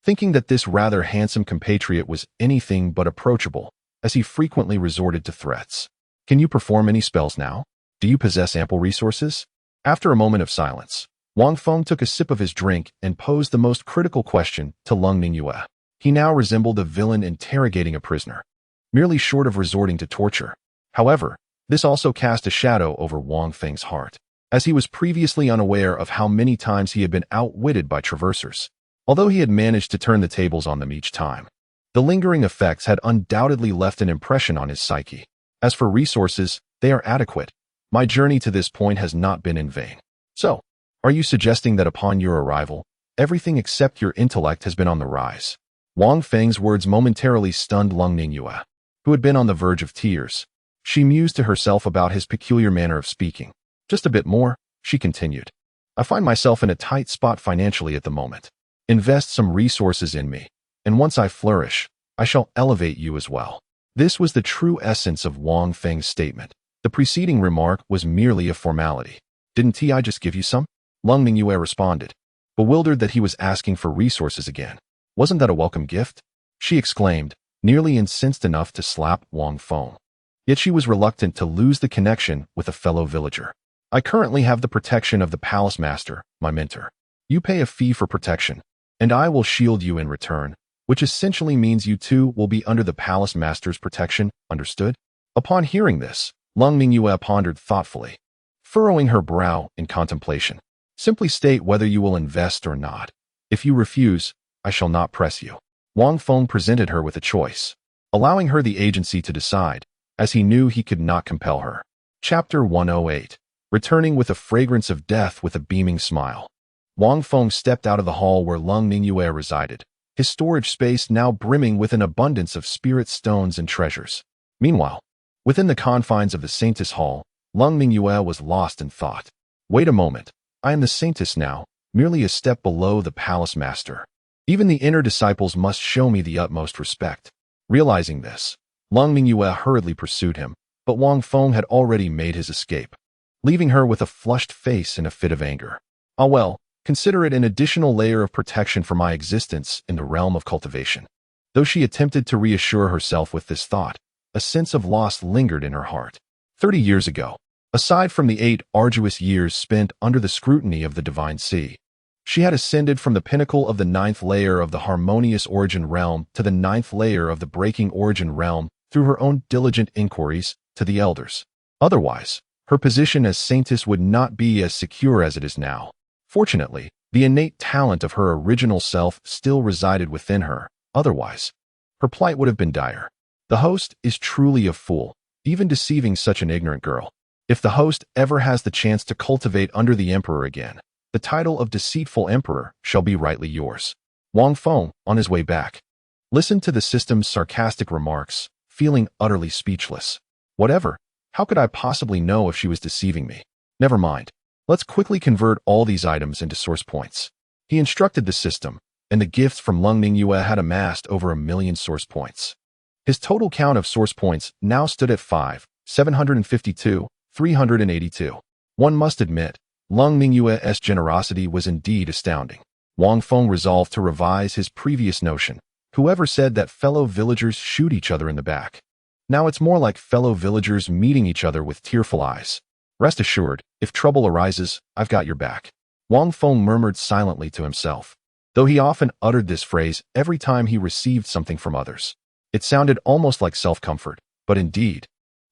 thinking that this rather handsome compatriot was anything but approachable, as he frequently resorted to threats. Can you perform any spells now? Do you possess ample resources? After a moment of silence, Wang Feng took a sip of his drink and posed the most critical question to Lung Ningyue. He now resembled a villain interrogating a prisoner, merely short of resorting to torture. However, this also cast a shadow over Wang Feng's heart, as he was previously unaware of how many times he had been outwitted by traversers. Although he had managed to turn the tables on them each time, the lingering effects had undoubtedly left an impression on his psyche. As for resources, they are adequate. My journey to this point has not been in vain. So, are you suggesting that upon your arrival, everything except your intellect has been on the rise? Wang Feng's words momentarily stunned Lung Ningyue, who had been on the verge of tears. She mused to herself about his peculiar manner of speaking. Just a bit more, she continued. I find myself in a tight spot financially at the moment. Invest some resources in me, and once I flourish, I shall elevate you as well. This was the true essence of Wang Feng's statement. The preceding remark was merely a formality. Didn't I just give you some? Lung Mingyue responded, bewildered that he was asking for resources again. Wasn't that a welcome gift? She exclaimed, nearly incensed enough to slap Wang Feng. Yet she was reluctant to lose the connection with a fellow villager. I currently have the protection of the palace master, my mentor. You pay a fee for protection, and I will shield you in return, which essentially means you two will be under the palace master's protection, understood? Upon hearing this, Lung Mingyue pondered thoughtfully, furrowing her brow in contemplation. Simply state whether you will invest or not. If you refuse, I shall not press you. Wang Feng presented her with a choice, allowing her the agency to decide, as he knew he could not compel her. Chapter 108. Returning with a fragrance of death with a beaming smile. Wang Feng stepped out of the hall where Lung Mingyue resided, his storage space now brimming with an abundance of spirit stones and treasures. Meanwhile, within the confines of the Saintess Hall, Lung Mingyue was lost in thought. Wait a moment, I am the Saintess now, merely a step below the palace master. Even the inner disciples must show me the utmost respect. Realizing this, Lung Mingyue hurriedly pursued him, but Wang Feng had already made his escape, leaving her with a flushed face and a fit of anger. Ah well, consider it an additional layer of protection for my existence in the realm of cultivation. Though she attempted to reassure herself with this thought, a sense of loss lingered in her heart. 30 years ago, aside from the 8 arduous years spent under the scrutiny of the Divine Sea, she had ascended from the pinnacle of the 9th layer of the harmonious origin realm to the 9th layer of the breaking origin realm through her own diligent inquiries to the elders. Otherwise, her position as Saintess would not be as secure as it is now. Fortunately, the innate talent of her original self still resided within her. Otherwise, her plight would have been dire. The host is truly a fool, even deceiving such an ignorant girl. If the host ever has the chance to cultivate under the emperor again, the title of deceitful emperor shall be rightly yours. Wang Feng, on his way back, listened to the system's sarcastic remarks, feeling utterly speechless. Whatever, how could I possibly know if she was deceiving me? Never mind. Let's quickly convert all these items into source points. He instructed the system, and the gifts from Lung Mingyue had amassed over 1 million source points. His total count of source points now stood at 5,752,382. One must admit, Lung Mingyue's generosity was indeed astounding. Wang Feng resolved to revise his previous notion. Whoever said that fellow villagers shoot each other in the back? Now it's more like fellow villagers meeting each other with tearful eyes. Rest assured, if trouble arises, I've got your back. Wang Feng murmured silently to himself, though he often uttered this phrase every time he received something from others. It sounded almost like self-comfort, but indeed,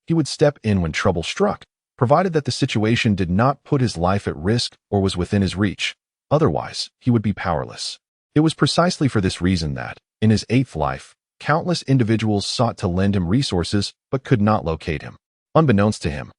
he would step in when trouble struck, provided that the situation did not put his life at risk or was within his reach. Otherwise, he would be powerless. It was precisely for this reason that, in his 8th life, countless individuals sought to lend him resources but could not locate him. Unbeknownst to him,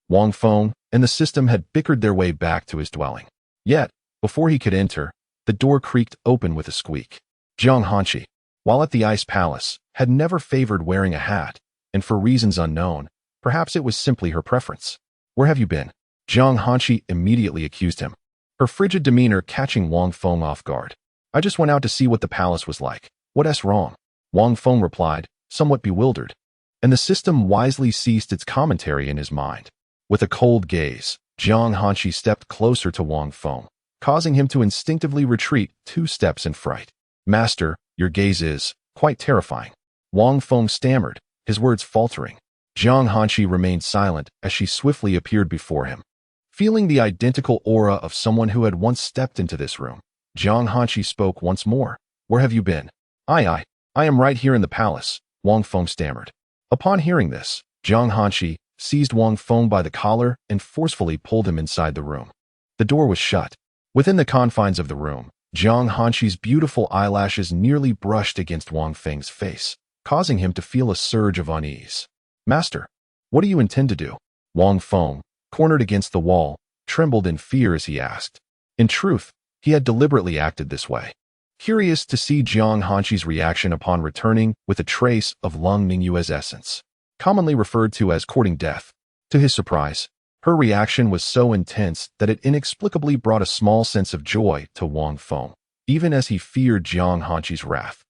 Wang Feng and the system had bickered their way back to his dwelling. Yet, before he could enter, the door creaked open with a squeak. Jiang Hanqi, while at the Ice Palace, had never favored wearing a hat, and for reasons unknown, perhaps it was simply her preference. Where have you been? Jiang Hanqi immediately accused him, her frigid demeanor catching Wang Feng off guard. I just went out to see what the palace was like. What's wrong? Wang Feng replied, somewhat bewildered, and the system wisely ceased its commentary in his mind. With a cold gaze, Jiang Hanqi stepped closer to Wang Feng, causing him to instinctively retreat 2 steps in fright. Master, your gaze is quite terrifying. Wang Feng stammered, his words faltering. Jiang Hanqi remained silent as she swiftly appeared before him. Feeling the identical aura of someone who had once stepped into this room, Jiang Hanqi spoke once more. Where have you been? I am right here in the palace, Wang Feng stammered. Upon hearing this, Jiang Hanqi seized Wang Feng by the collar and forcefully pulled him inside the room. The door was shut. Within the confines of the room, Jiang Hanqi's beautiful eyelashes nearly brushed against Wang Feng's face, causing him to feel a surge of unease. Master, what do you intend to do? Wang Feng, cornered against the wall, trembled in fear as he asked. In truth, he had deliberately acted this way, curious to see Jiang Hanqi's reaction upon returning with a trace of Lung Mingyue's essence, commonly referred to as courting death. To his surprise, her reaction was so intense that it inexplicably brought a small sense of joy to Wang Feng, even as he feared Jiang Hanqi's wrath.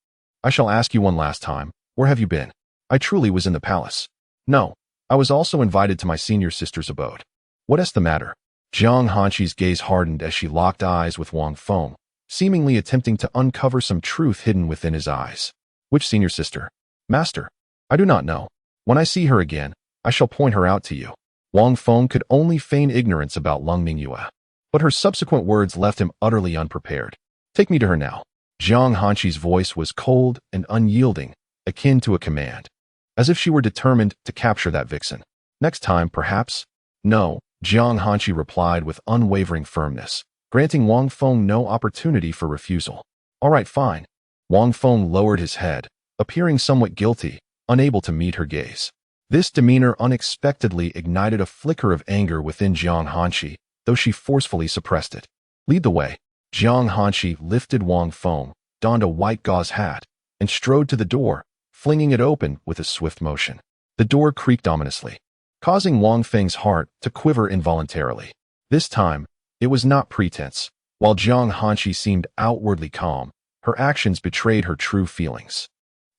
I shall ask you one last time. Where have you been? I truly was in the palace. No, I was also invited to my senior sister's abode. What is the matter? Jiang Hanqi's gaze hardened as she locked eyes with Wang Feng, seemingly attempting to uncover some truth hidden within his eyes. Which senior sister? Master, I do not know. When I see her again, I shall point her out to you. Wang Feng could only feign ignorance about Lung Mingyue, but her subsequent words left him utterly unprepared. Take me to her now. Jiang Hanqi's voice was cold and unyielding, akin to a command, as if she were determined to capture that vixen. Next time, perhaps? No, Jiang Hanqi replied with unwavering firmness, granting Wang Feng no opportunity for refusal. All right, fine. Wang Feng lowered his head, appearing somewhat guilty, unable to meet her gaze. This demeanor unexpectedly ignited a flicker of anger within Jiang Hanqi, though she forcefully suppressed it. Lead the way. Jiang Hanqi lifted Wang Feng, donned a white gauze hat, and strode to the door, flinging it open with a swift motion. The door creaked ominously, causing Wang Feng's heart to quiver involuntarily. This time, it was not pretense. While Jiang Hanqi seemed outwardly calm, her actions betrayed her true feelings.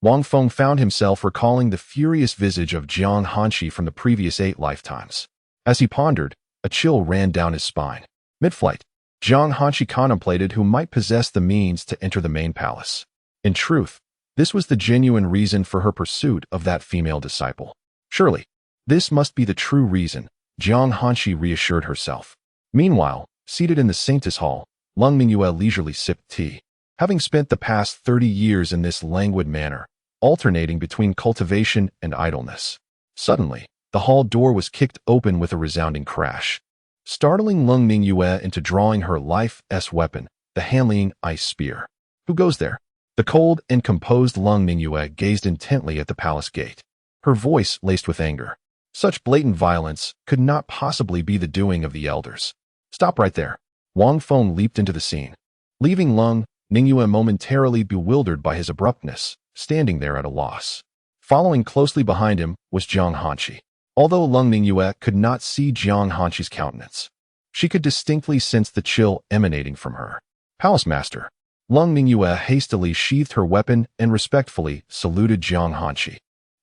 Wang Feng found himself recalling the furious visage of Jiang Hanqi from the previous 8 lifetimes. As he pondered, a chill ran down his spine. Mid-flight, Jiang Hanqi contemplated who might possess the means to enter the main palace. In truth, this was the genuine reason for her pursuit of that female disciple. Surely, this must be the true reason, Jiang Hanqi reassured herself. Meanwhile, seated in the Saintess Hall, Lung Mingyue leisurely sipped tea. Having spent the past 30 years in this languid manner, alternating between cultivation and idleness. Suddenly, the hall door was kicked open with a resounding crash, startling Lung Mingyue into drawing her life's weapon, the Hanliang ice spear. Who goes there? The cold and composed Lung Mingyue gazed intently at the palace gate, her voice laced with anger. Such blatant violence could not possibly be the doing of the elders. Stop right there. Wang Feng leaped into the scene, leaving Lung Mingyue momentarily bewildered by his abruptness, standing there at a loss. Following closely behind him was Jiang Hanqi. Although Lung Mingyue could not see Jiang Hanqi's countenance, she could distinctly sense the chill emanating from her. Palace Master. Lung Mingyue hastily sheathed her weapon and respectfully saluted Jiang Hanqi,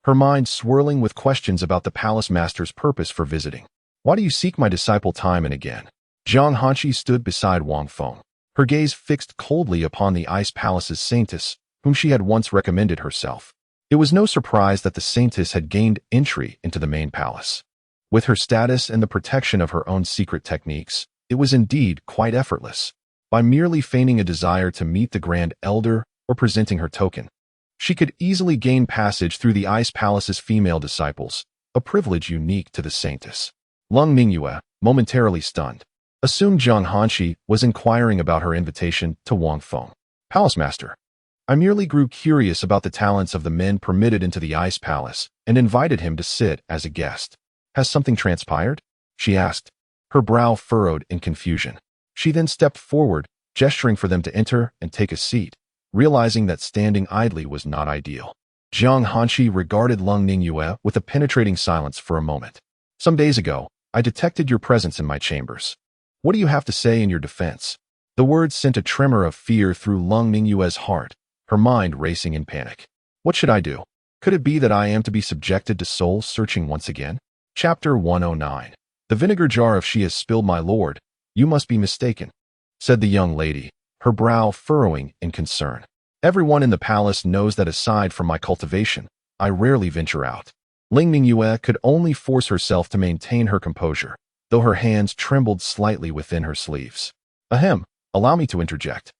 her mind swirling with questions about the Palace Master's purpose for visiting. Why do you seek my disciple time and again? Jiang Hanqi stood beside Wang Feng, her gaze fixed coldly upon the Ice Palace's saintess, whom she had once recommended herself. It was no surprise that the saintess had gained entry into the main palace. With her status and the protection of her own secret techniques, it was indeed quite effortless. By merely feigning a desire to meet the Grand Elder or presenting her token, she could easily gain passage through the Ice Palace's female disciples, a privilege unique to the saintess. Lung Mingyue, momentarily stunned, assumed Jiang Hanqi was inquiring about her invitation to Wang Feng. Palace Master. I merely grew curious about the talents of the men permitted into the Ice Palace and invited him to sit as a guest. Has something transpired? She asked, her brow furrowed in confusion. She then stepped forward, gesturing for them to enter and take a seat, realizing that standing idly was not ideal. Jiang Hanqi regarded Lung Mingyue with a penetrating silence for a moment. Some days ago, I detected your presence in my chambers. What do you have to say in your defense? The words sent a tremor of fear through Lung Mingyue's heart, her mind racing in panic. What should I do? Could it be that I am to be subjected to soul searching once again? Chapter 109. The vinegar jar. If she has spilled, my lord, you must be mistaken, said the young lady, her brow furrowing in concern. Everyone in the palace knows that aside from my cultivation, I rarely venture out. Ling Mingyue could only force herself to maintain her composure, though her hands trembled slightly within her sleeves. Ahem, allow me to interject.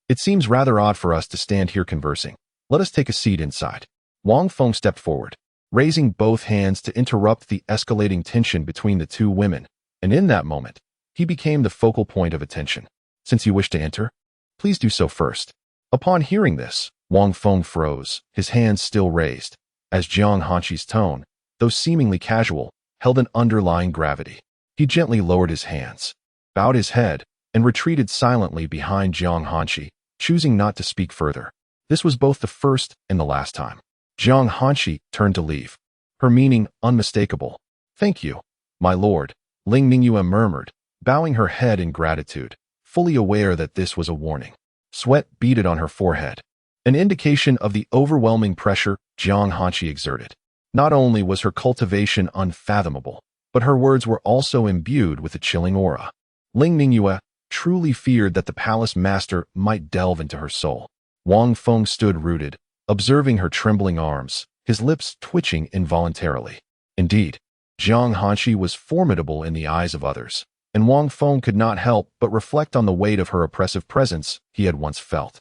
It seems rather odd for us to stand here conversing. Let us take a seat inside. Wang Feng stepped forward, raising both hands to interrupt the escalating tension between the two women, and in that moment, he became the focal point of attention. Since you wish to enter, please do so first. Upon hearing this, Wang Feng froze, his hands still raised, as Jiang Hanqi's tone, though seemingly casual, held an underlying gravity. He gently lowered his hands, bowed his head, and retreated silently behind Jiang Hanqi, choosing not to speak further. This was both the first and the last time. Jiang Hanqi turned to leave, her meaning unmistakable. Thank you, my lord, Ling Mingyue murmured, bowing her head in gratitude, fully aware that this was a warning. Sweat beaded on her forehead. an indication of the overwhelming pressure Jiang Hanqi exerted. Not only was her cultivation unfathomable, but her words were also imbued with a chilling aura. Ling Ningyue truly feared that the palace master might delve into her soul. Wang Feng stood rooted, observing her trembling arms, his lips twitching involuntarily. Indeed, Jiang Hanqi was formidable in the eyes of others, and Wang Feng could not help but reflect on the weight of her oppressive presence he had once felt.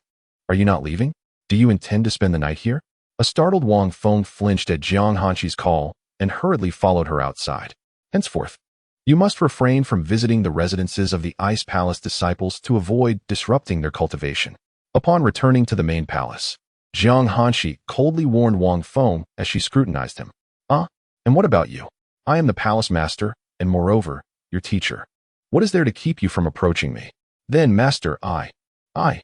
"Are you not leaving? Do you intend to spend the night here?" A startled Wang Feng flinched at Jiang Hanqi's call and hurriedly followed her outside. "Henceforth, you must refrain from visiting the residences of the Ice Palace disciples to avoid disrupting their cultivation." Upon returning to the main palace, Jiang Hanqi coldly warned Wang Feng as she scrutinized him. And what about you? I am the palace master, and moreover, your teacher. What is there to keep you from approaching me?" "Then, master, Jiang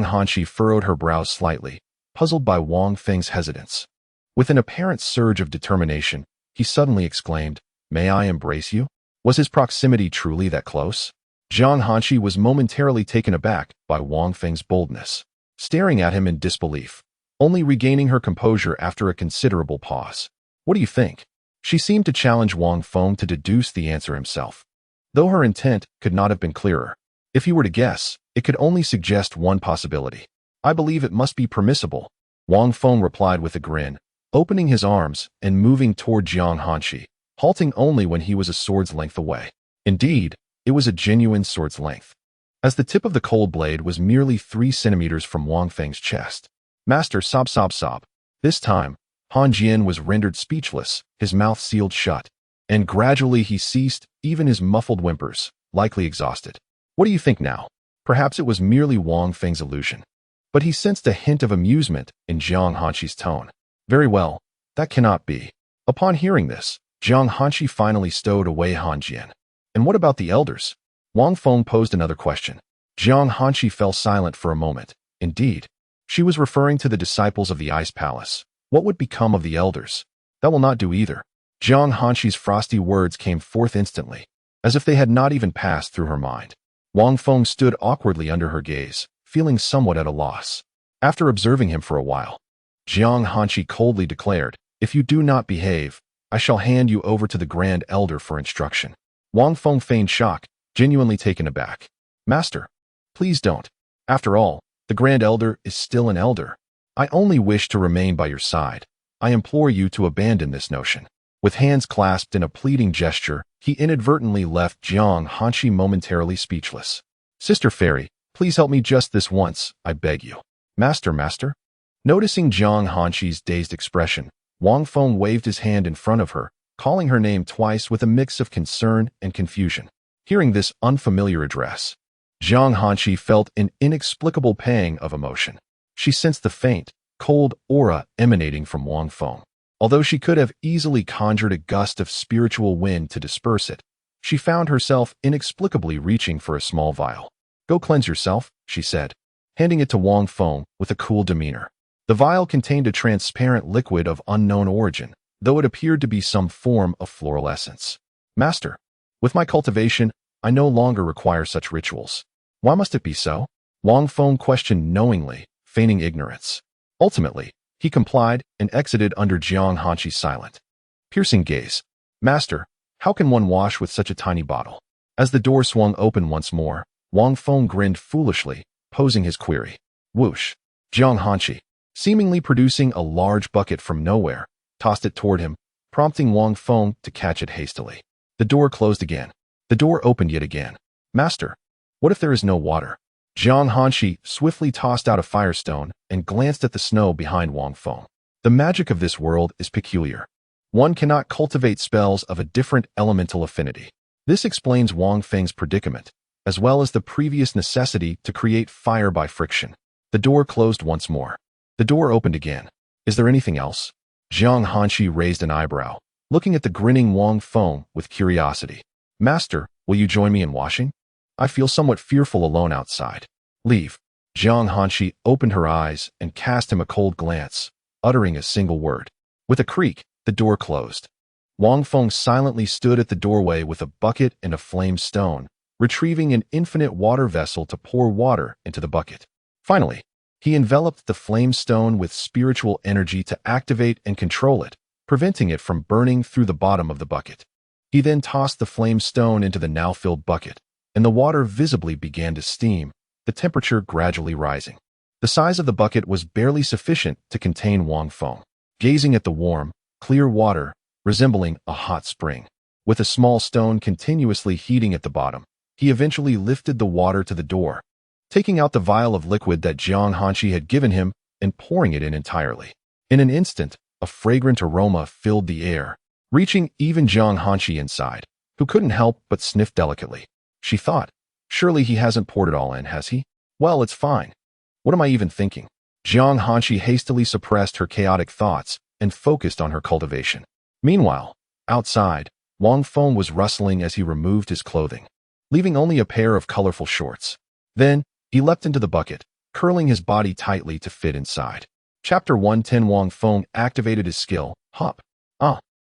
Hanqi furrowed her brows slightly, puzzled by Wang Feng's hesitance. With an apparent surge of determination, he suddenly exclaimed, "May I embrace you?" Was his proximity truly that close? Jiang Hanqi was momentarily taken aback by Wang Feng's boldness, staring at him in disbelief, only regaining her composure after a considerable pause. "What do you think?" She seemed to challenge Wang Feng to deduce the answer himself, though her intent could not have been clearer. If he were to guess, it could only suggest one possibility. "I believe it must be permissible," Wang Feng replied with a grin, opening his arms and moving toward Jiang Hanqi, halting only when he was a sword's length away. Indeed, it was a genuine sword's length, as the tip of the cold blade was merely 3 centimeters from Wang Feng's chest. "Master, sob. This time, Han Jian was rendered speechless, his mouth sealed shut, and gradually he ceased even his muffled whimpers, likely exhausted. "What do you think now?" Perhaps it was merely Wang Feng's illusion, but he sensed a hint of amusement in Jiang Hanqi's tone. "Very well, that cannot be." Upon hearing this, Jiang Hanqi finally stowed away Han Jian. "And what about the elders?" Wang Feng posed another question. Jiang Hanqi fell silent for a moment. Indeed, she was referring to the disciples of the Ice Palace. What would become of the elders? That will not do either. Jiang Hanqi's frosty words came forth instantly, as if they had not even passed through her mind. Wang Feng stood awkwardly under her gaze, feeling somewhat at a loss. After observing him for a while, Jiang Hanqi coldly declared, "If you do not behave, I shall hand you over to the Grand Elder for instruction." Wang Feng feigned shock, genuinely taken aback. "Master, please don't. After all, the Grand Elder is still an elder. I only wish to remain by your side. I implore you to abandon this notion." With hands clasped in a pleading gesture, he inadvertently left Jiang Hanqi momentarily speechless. "Sister Fairy, please help me just this once, I beg you." Master. Noticing Jiang Hanqi's dazed expression, Wang Feng waved his hand in front of her, calling her name twice with a mix of concern and confusion. Hearing this unfamiliar address, Jiang Hanqi felt an inexplicable pang of emotion. She sensed the faint, cold aura emanating from Wang Feng. Although she could have easily conjured a gust of spiritual wind to disperse it, she found herself inexplicably reaching for a small vial. "Go cleanse yourself," she said, handing it to Wang Feng with a cool demeanor. The vial contained a transparent liquid of unknown origin, though it appeared to be some form of floral essence. "Master, with my cultivation, I no longer require such rituals." "Why must it be so?" Wang Feng questioned knowingly, feigning ignorance. Ultimately, he complied and exited under Jiang Hanqi's silent, piercing gaze. "Master, how can one wash with such a tiny bottle?" As the door swung open once more, Wang Feng grinned foolishly, posing his query. Whoosh! Jiang Hanqi, seemingly producing a large bucket from nowhere, tossed it toward him, prompting Wang Feng to catch it hastily. The door closed again. The door opened yet again. "Master, what if there is no water?" Jiang Hanqi swiftly tossed out a firestone and glanced at the snow behind Wang Feng. The magic of this world is peculiar. One cannot cultivate spells of a different elemental affinity. This explains Wang Feng's predicament, as well as the previous necessity to create fire by friction. The door closed once more. The door opened again. "Is there anything else?" Jiang Hanqi raised an eyebrow, looking at the grinning Wang Feng with curiosity. "Master, will you join me in washing? I feel somewhat fearful alone outside." "Leave." Jiang Hanqi opened her eyes and cast him a cold glance, uttering a single word. With a creak, the door closed. Wang Feng silently stood at the doorway with a bucket and a flame stone, retrieving an infinite water vessel to pour water into the bucket. Finally, He enveloped the flame stone with spiritual energy to activate and control it, preventing it from burning through the bottom of the bucket. He then tossed the flame stone into the now-filled bucket, and the water visibly began to steam, the temperature gradually rising. The size of the bucket was barely sufficient to contain Wang Feng, gazing at the warm, clear water, resembling a hot spring. With a small stone continuously heating at the bottom, he eventually lifted the water to the door, taking out the vial of liquid that Jiang Hanshi had given him and pouring it in entirely. In an instant, a fragrant aroma filled the air, reaching even Jiang Hanshi inside, who couldn't help but sniff delicately. She thought, surely he hasn't poured it all in, has he? Well, it's fine. What am I even thinking? Jiang Hanshi hastily suppressed her chaotic thoughts and focused on her cultivation. Meanwhile, outside, Wang Feng was rustling as he removed his clothing, leaving only a pair of colorful shorts. Then, he leapt into the bucket, curling his body tightly to fit inside. Chapter 110. Wang Feng activated his skill, hop.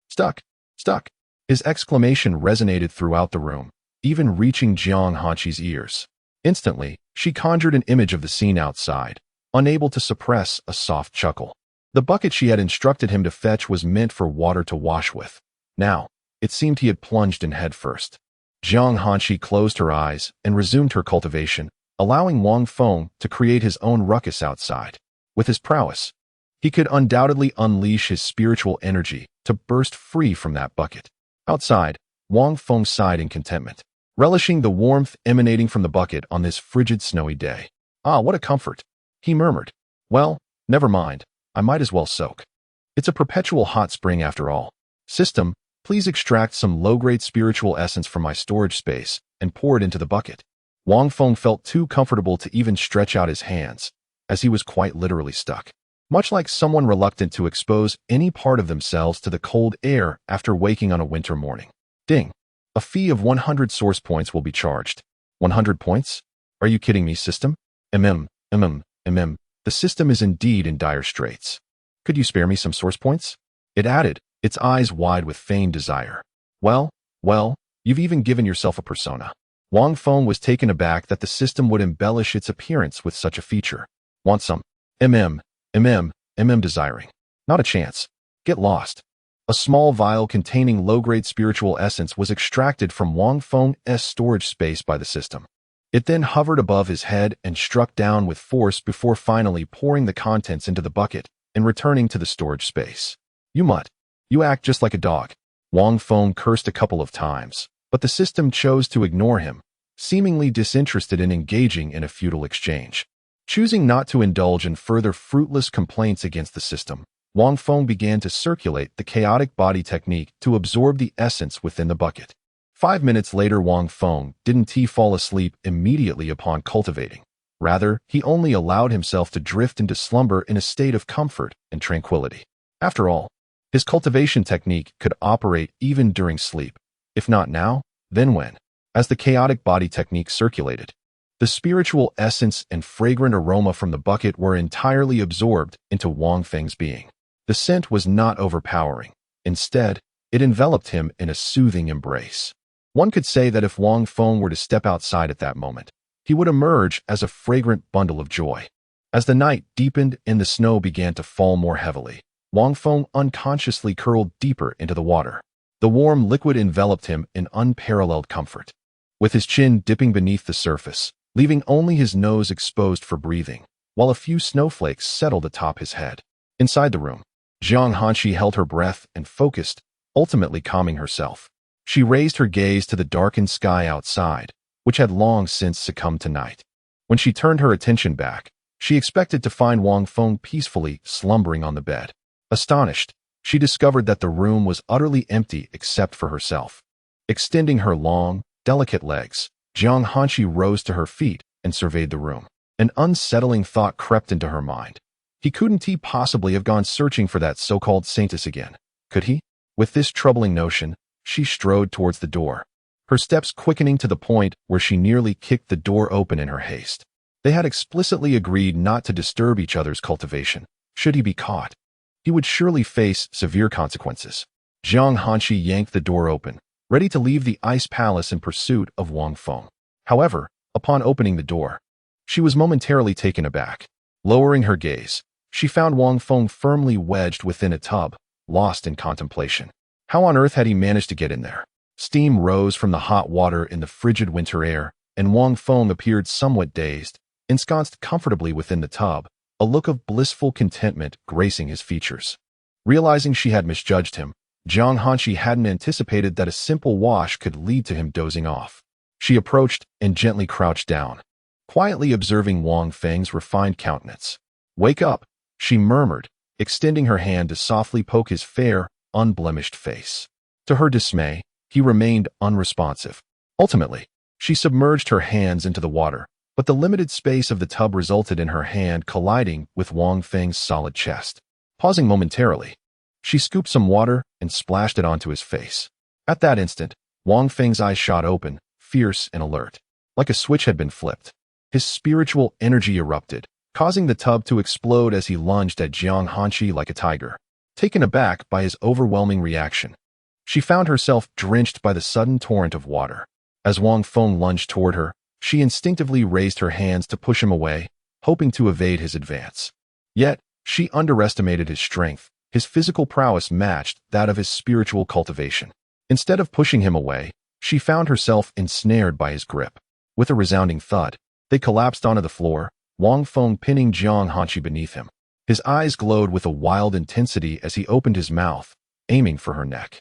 Stuck. His exclamation resonated throughout the room, even reaching Jiang Hanshi's ears. Instantly, she conjured an image of the scene outside, unable to suppress a soft chuckle. The bucket she had instructed him to fetch was meant for water to wash with. Now, it seemed he had plunged in head first. Jiang Hanshi closed her eyes and resumed her cultivation, allowing Wang Feng to create his own ruckus outside. With his prowess, he could undoubtedly unleash his spiritual energy to burst free from that bucket. Outside, Wang Feng sighed in contentment, relishing the warmth emanating from the bucket on this frigid, snowy day. Ah, what a comfort, he murmured. Well, never mind, I might as well soak. It's a perpetual hot spring after all. System, please extract some low-grade spiritual essence from my storage space and pour it into the bucket. Wang Feng felt too comfortable to even stretch out his hands, as he was quite literally stuck. Much like someone reluctant to expose any part of themselves to the cold air after waking on a winter morning. Ding. A fee of 100 source points will be charged. 100 points? Are you kidding me, system? The system is indeed in dire straits. Could you spare me some source points? It added, its eyes wide with feigned desire. Well, you've even given yourself a persona. Wang Feng was taken aback that the system would embellish its appearance with such a feature. Want some? Desiring. Not a chance. Get lost. A small vial containing low-grade spiritual essence was extracted from Wang Feng's storage space by the system. It then hovered above his head and struck down with force before finally pouring the contents into the bucket and returning to the storage space. You mutt. You act just like a dog. Wang Feng cursed a couple of times, but the system chose to ignore him, seemingly disinterested in engaging in a futile exchange. Choosing not to indulge in further fruitless complaints against the system, Wang Feng began to circulate the chaotic body technique to absorb the essence within the bucket. 5 minutes later, Wang Feng didn't fall asleep immediately upon cultivating. Rather, he only allowed himself to drift into slumber in a state of comfort and tranquility. After all, his cultivation technique could operate even during sleep. If not now, then when? As the chaotic body technique circulated, the spiritual essence and fragrant aroma from the bucket were entirely absorbed into Wang Feng's being. The scent was not overpowering. Instead, it enveloped him in a soothing embrace. One could say that if Wang Feng were to step outside at that moment, he would emerge as a fragrant bundle of joy. As the night deepened and the snow began to fall more heavily, Wang Feng unconsciously curled deeper into the water. The warm liquid enveloped him in unparalleled comfort, with his chin dipping beneath the surface, leaving only his nose exposed for breathing, while a few snowflakes settled atop his head. Inside the room, Jiang Hanshi held her breath and focused, ultimately calming herself. She raised her gaze to the darkened sky outside, which had long since succumbed to night. When she turned her attention back, she expected to find Wang Feng peacefully slumbering on the bed. Astonished, she discovered that the room was utterly empty except for herself. Extending her long, delicate legs, Jiang Hanshi rose to her feet and surveyed the room. An unsettling thought crept into her mind. Couldn't he possibly have gone searching for that so-called saintess again? Could he? With this troubling notion, she strode towards the door, her steps quickening to the point where she nearly kicked the door open in her haste. They had explicitly agreed not to disturb each other's cultivation. Should he be caught, he would surely face severe consequences. Jiang Hanshi yanked the door open, ready to leave the ice palace in pursuit of Wang Feng. However, upon opening the door, she was momentarily taken aback. Lowering her gaze, she found Wang Feng firmly wedged within a tub, lost in contemplation. How on earth had he managed to get in there? Steam rose from the hot water in the frigid winter air, and Wang Feng appeared somewhat dazed, ensconced comfortably within the tub, a look of blissful contentment gracing his features. Realizing she had misjudged him, Jiang Hanshi hadn't anticipated that a simple wash could lead to him dozing off. She approached and gently crouched down, quietly observing Wang Feng's refined countenance. "Wake up," she murmured, extending her hand to softly poke his fair, unblemished face. To her dismay, he remained unresponsive. Ultimately, she submerged her hands into the water, but the limited space of the tub resulted in her hand colliding with Wang Feng's solid chest. Pausing momentarily, she scooped some water and splashed it onto his face. At that instant, Wang Feng's eyes shot open, fierce and alert. Like a switch had been flipped. His spiritual energy erupted, causing the tub to explode as he lunged at Jiang Hanshi like a tiger. Taken aback by his overwhelming reaction, she found herself drenched by the sudden torrent of water. As Wang Feng lunged toward her, she instinctively raised her hands to push him away, hoping to evade his advance. Yet, she underestimated his strength. His physical prowess matched that of his spiritual cultivation. Instead of pushing him away, she found herself ensnared by his grip. With a resounding thud, they collapsed onto the floor, Wang Feng pinning Jiang Hanshi beneath him. His eyes glowed with a wild intensity as he opened his mouth, aiming for her neck.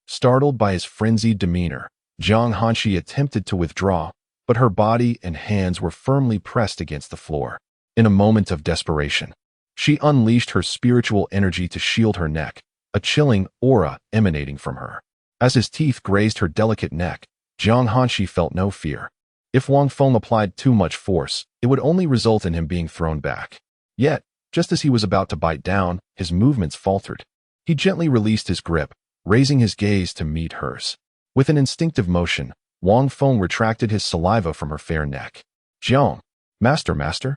Startled by his frenzied demeanor, Jiang Hanshi attempted to withdraw, but her body and hands were firmly pressed against the floor. In a moment of desperation, she unleashed her spiritual energy to shield her neck, a chilling aura emanating from her. As his teeth grazed her delicate neck, Jiang Hanshi felt no fear. If Wang Feng applied too much force, it would only result in him being thrown back. Yet, just as he was about to bite down, his movements faltered. He gently released his grip, raising his gaze to meet hers. With an instinctive motion, Wang Feng retracted his saliva from her fair neck. "Jiang, master."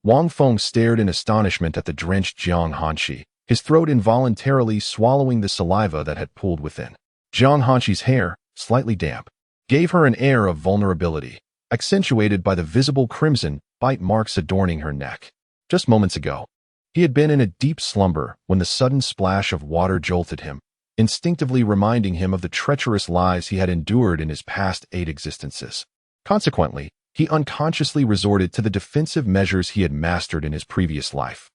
Wang Feng stared in astonishment at the drenched Jiang Hanshi, his throat involuntarily swallowing the saliva that had pooled within. Jiang Hanshi's hair, slightly damp, gave her an air of vulnerability, accentuated by the visible crimson bite marks adorning her neck. Just moments ago, he had been in a deep slumber when the sudden splash of water jolted him, instinctively reminding him of the treacherous lies he had endured in his past 8 existences. Consequently, he unconsciously resorted to the defensive measures he had mastered in his previous life.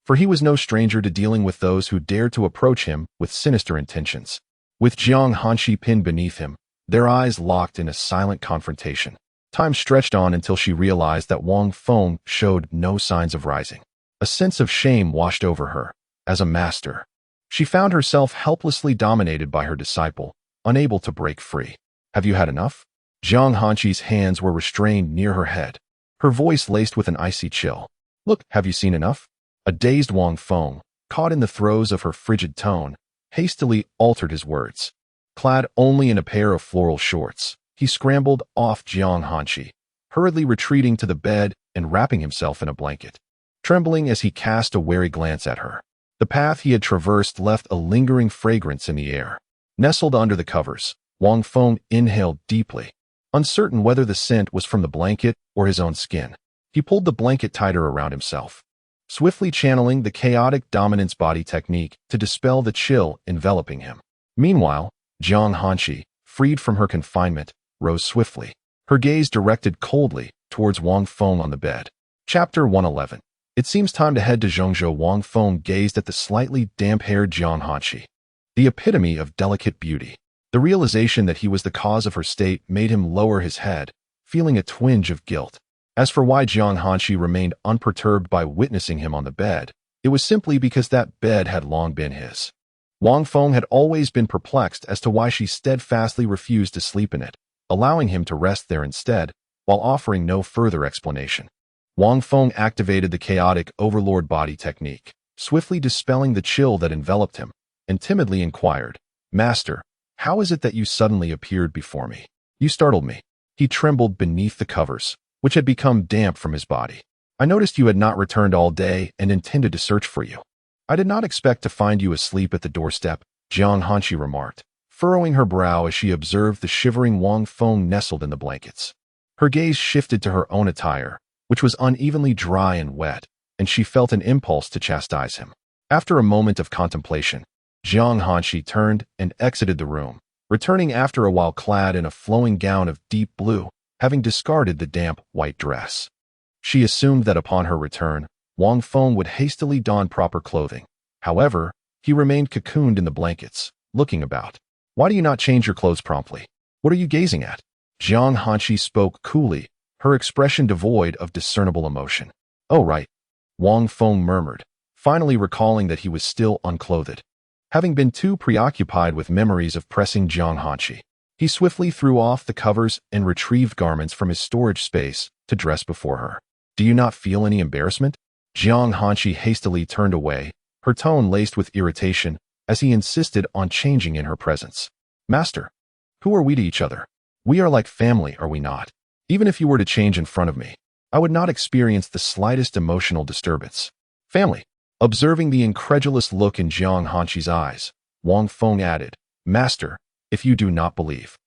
For he was no stranger to dealing with those who dared to approach him with sinister intentions. With Jiang Hanshi pinned beneath him, their eyes locked in a silent confrontation. Time stretched on until she realized that Wang Feng showed no signs of rising. A sense of shame washed over her. As a master, she found herself helplessly dominated by her disciple, unable to break free. "Have you had enough?" Jiang Hanshi's hands were restrained near her head, her voice laced with an icy chill. "Look, have you seen enough?" A dazed Wang Feng, caught in the throes of her frigid tone, hastily altered his words. Clad only in a pair of floral shorts, he scrambled off Jiang Hanshi, hurriedly retreating to the bed and wrapping himself in a blanket. Trembling as he cast a wary glance at her, the path he had traversed left a lingering fragrance in the air. Nestled under the covers, Wang Feng inhaled deeply. Uncertain whether the scent was from the blanket or his own skin, he pulled the blanket tighter around himself, swiftly channeling the chaotic dominance body technique to dispel the chill enveloping him. Meanwhile, Jiang Hanshi, freed from her confinement, rose swiftly, her gaze directed coldly towards Wang Feng on the bed. Chapter 111. It seems time to head to Zhengzhou. Wang Feng gazed at the slightly damp-haired Jiang Hanshi, the epitome of delicate beauty. The realization that he was the cause of her state made him lower his head, feeling a twinge of guilt. As for why Jiang Hanshi remained unperturbed by witnessing him on the bed, it was simply because that bed had long been his. Wang Feng had always been perplexed as to why she steadfastly refused to sleep in it, allowing him to rest there instead, while offering no further explanation. Wang Feng activated the chaotic overlord body technique, swiftly dispelling the chill that enveloped him, and timidly inquired, "Master, how is it that you suddenly appeared before me? You startled me." He trembled beneath the covers, which had become damp from his body. "I noticed you had not returned all day and intended to search for you. I did not expect to find you asleep at the doorstep," Jiang Hanshi remarked, furrowing her brow as she observed the shivering Wang Feng nestled in the blankets. Her gaze shifted to her own attire, which was unevenly dry and wet, and she felt an impulse to chastise him. After a moment of contemplation, Jiang Hanshi turned and exited the room, returning after a while clad in a flowing gown of deep blue, having discarded the damp white dress. She assumed that upon her return, Wang Feng would hastily don proper clothing. However, he remained cocooned in the blankets, looking about. "Why do you not change your clothes promptly? What are you gazing at?" Jiang Hanshi spoke coolly, her expression devoid of discernible emotion. "Oh, right," Wang Feng murmured, finally recalling that he was still unclothed. Having been too preoccupied with memories of pressing Jiang Hanshi, he swiftly threw off the covers and retrieved garments from his storage space to dress before her. "Do you not feel any embarrassment?" Jiang Hanshi hastily turned away, her tone laced with irritation, as he insisted on changing in her presence. "Master, who are we to each other? We are like family, are we not? Even if you were to change in front of me, I would not experience the slightest emotional disturbance." "Family?" Observing the incredulous look in Jiang Hanshi's eyes, Wang Feng added, "Master, if you do not believe,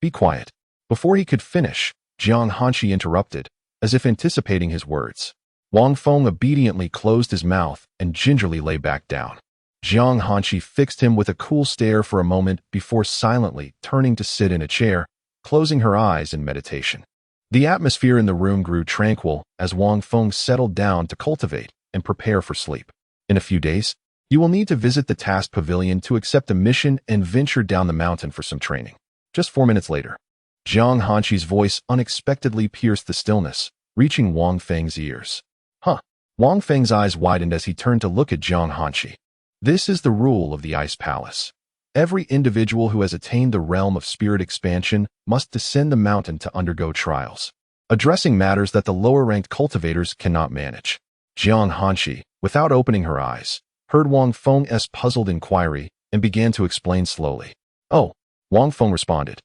be quiet." Before he could finish, Jiang Hanshi interrupted, as if anticipating his words. Wang Feng obediently closed his mouth and gingerly lay back down. Jiang Hanshi fixed him with a cool stare for a moment before silently turning to sit in a chair, closing her eyes in meditation. The atmosphere in the room grew tranquil as Wang Feng settled down to cultivate and prepare for sleep. "In a few days, you will need to visit the task pavilion to accept a mission and venture down the mountain for some training." Just 4 minutes later, Jiang Hanshi's voice unexpectedly pierced the stillness, reaching Wang Feng's ears. "Huh." Wang Feng's eyes widened as he turned to look at Jiang Hanshi. "This is the rule of the Ice Palace. Every individual who has attained the realm of spirit expansion must descend the mountain to undergo trials, addressing matters that the lower-ranked cultivators cannot manage." Jiang Hanshi, without opening her eyes, heard Wang Feng's puzzled inquiry and began to explain slowly. "Oh," Wang Feng responded.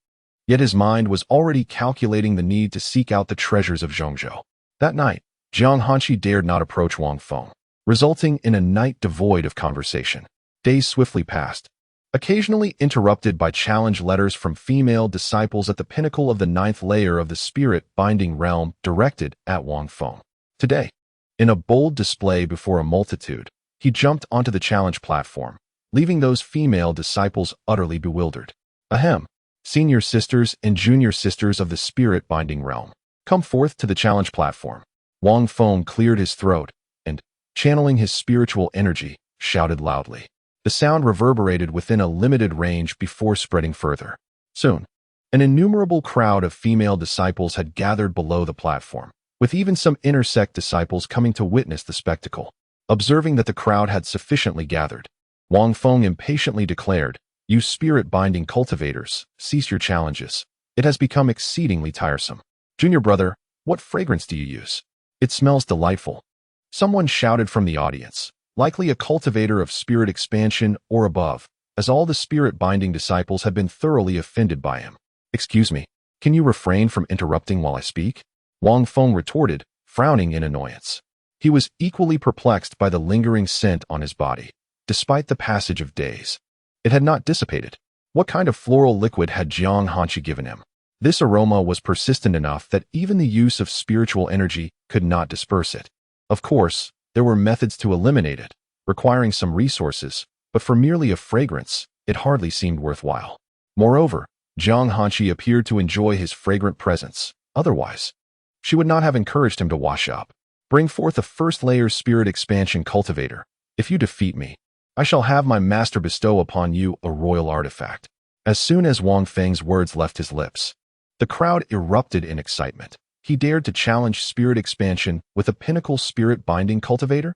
Yet his mind was already calculating the need to seek out the treasures of Zhongzhou. That night, Jiang Hanshi dared not approach Wang Feng, resulting in a night devoid of conversation. Days swiftly passed, occasionally interrupted by challenge letters from female disciples at the pinnacle of the 9th layer of the spirit-binding realm directed at Wang Feng. Today, in a bold display before a multitude, he jumped onto the challenge platform, leaving those female disciples utterly bewildered. "Ahem, senior sisters and junior sisters of the spirit-binding realm, come forth to the challenge platform." Wang Feng cleared his throat and, channeling his spiritual energy, shouted loudly. The sound reverberated within a limited range before spreading further. Soon, an innumerable crowd of female disciples had gathered below the platform, with even some intersect disciples coming to witness the spectacle. Observing that the crowd had sufficiently gathered, Wang Feng impatiently declared, "You spirit-binding cultivators, cease your challenges. It has become exceedingly tiresome. Junior brother, what fragrance do you use? It smells delightful." Someone shouted from the audience, likely a cultivator of spirit expansion or above, as all the spirit-binding disciples had been thoroughly offended by him. "Excuse me, can you refrain from interrupting while I speak?" Wang Feng retorted, frowning in annoyance. He was equally perplexed by the lingering scent on his body, despite the passage of days. It had not dissipated. What kind of floral liquid had Jiang Hanshi given him? This aroma was persistent enough that even the use of spiritual energy could not disperse it. Of course, there were methods to eliminate it, requiring some resources, but for merely a fragrance, it hardly seemed worthwhile. Moreover, Jiang Hanshi appeared to enjoy his fragrant presence. Otherwise, she would not have encouraged him to wash up. "Bring forth a first-layer spirit expansion cultivator. If you defeat me, I shall have my master bestow upon you a royal artifact." As soon as Wang Feng's words left his lips, the crowd erupted in excitement. He dared to challenge spirit expansion with a pinnacle spirit-binding cultivator?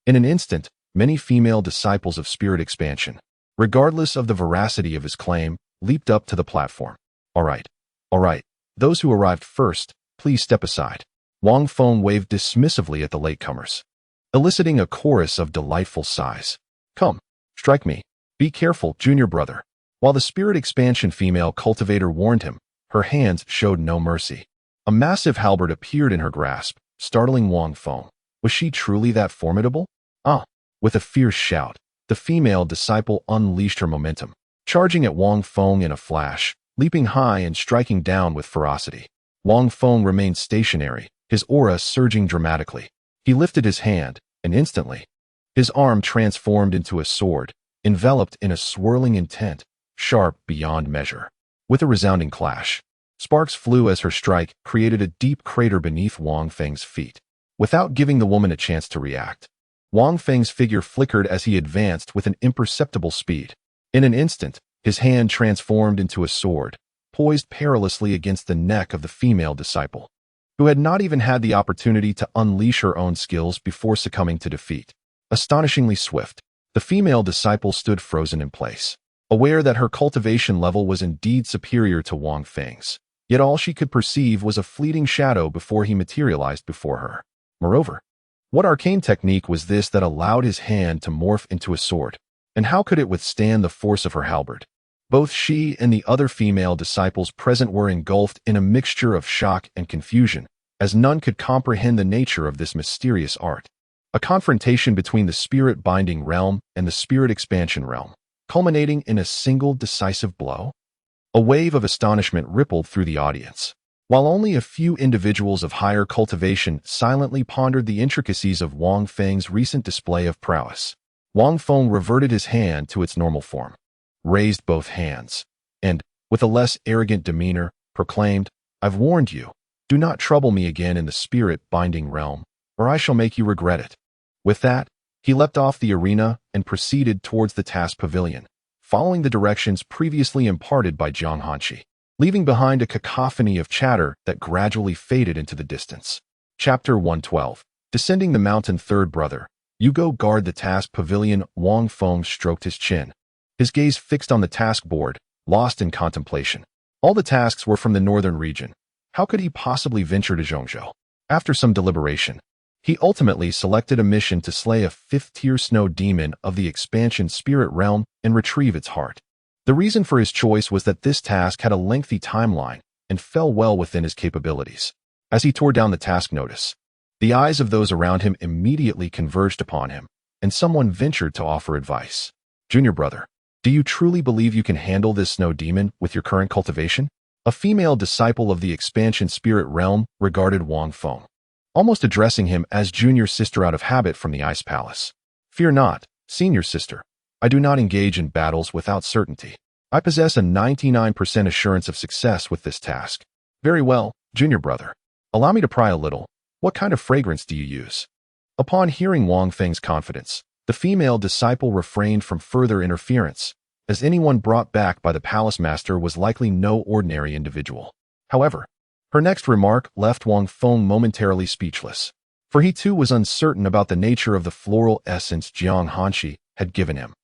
In an instant, many female disciples of spirit expansion, regardless of the veracity of his claim, leaped up to the platform. All right. Those who arrived first, please step aside." Wang Feng waved dismissively at the latecomers, eliciting a chorus of delightful sighs. "Come, strike me. Be careful, junior brother." While the spirit expansion female cultivator warned him, her hands showed no mercy. A massive halberd appeared in her grasp, startling Wang Feng. Was she truly that formidable? Ah! With a fierce shout, the female disciple unleashed her momentum, charging at Wang Feng in a flash, leaping high and striking down with ferocity. Wang Feng remained stationary, his aura surging dramatically. He lifted his hand, and instantly, his arm transformed into a sword, enveloped in a swirling intent, sharp beyond measure. With a resounding clash, sparks flew as her strike created a deep crater beneath Wang Feng's feet. Without giving the woman a chance to react, Wang Feng's figure flickered as he advanced with an imperceptible speed. In an instant, his hand transformed into a sword, poised perilously against the neck of the female disciple, who had not even had the opportunity to unleash her own skills before succumbing to defeat. Astonishingly swift, the female disciple stood frozen in place, aware that her cultivation level was indeed superior to Wang Feng's. Yet all she could perceive was a fleeting shadow before he materialized before her. Moreover, what arcane technique was this that allowed his hand to morph into a sword? And how could it withstand the force of her halberd? Both she and the other female disciples present were engulfed in a mixture of shock and confusion, as none could comprehend the nature of this mysterious art. A confrontation between the spirit-binding realm and the spirit-expansion realm, culminating in a single decisive blow? A wave of astonishment rippled through the audience, while only a few individuals of higher cultivation silently pondered the intricacies of Wang Feng's recent display of prowess. Wang Feng reverted his hand to its normal form, raised both hands, and, with a less arrogant demeanor, proclaimed, "I've warned you, do not trouble me again in the spirit-binding realm, or I shall make you regret it." With that, he leapt off the arena and proceeded towards the task pavilion, following the directions previously imparted by Jiang Hanshi, leaving behind a cacophony of chatter that gradually faded into the distance. Chapter 112. Descending the mountain. Third brother, you go guard the task pavilion. Wang Feng stroked his chin, his gaze fixed on the task board, lost in contemplation. All the tasks were from the northern region. How could he possibly venture to Zhongzhou? After some deliberation, he ultimately selected a mission to slay a fifth-tier snow demon of the expansion spirit realm and retrieve its heart. The reason for his choice was that this task had a lengthy timeline and fell well within his capabilities. As he tore down the task notice, the eyes of those around him immediately converged upon him, and someone ventured to offer advice. "Junior brother, do you truly believe you can handle this snow demon with your current cultivation?" A female disciple of the expansion spirit realm regarded Wang Feng, almost addressing him as junior sister out of habit from the Ice Palace. "Fear not, senior sister. I do not engage in battles without certainty. I possess a 99% assurance of success with this task." "Very well, junior brother. Allow me to pry a little. What kind of fragrance do you use?" Upon hearing Wang Feng's confidence, the female disciple refrained from further interference, as anyone brought back by the palace master was likely no ordinary individual. However, her next remark left Wang Feng momentarily speechless, for he too was uncertain about the nature of the floral essence Jiang Hanshi had given him.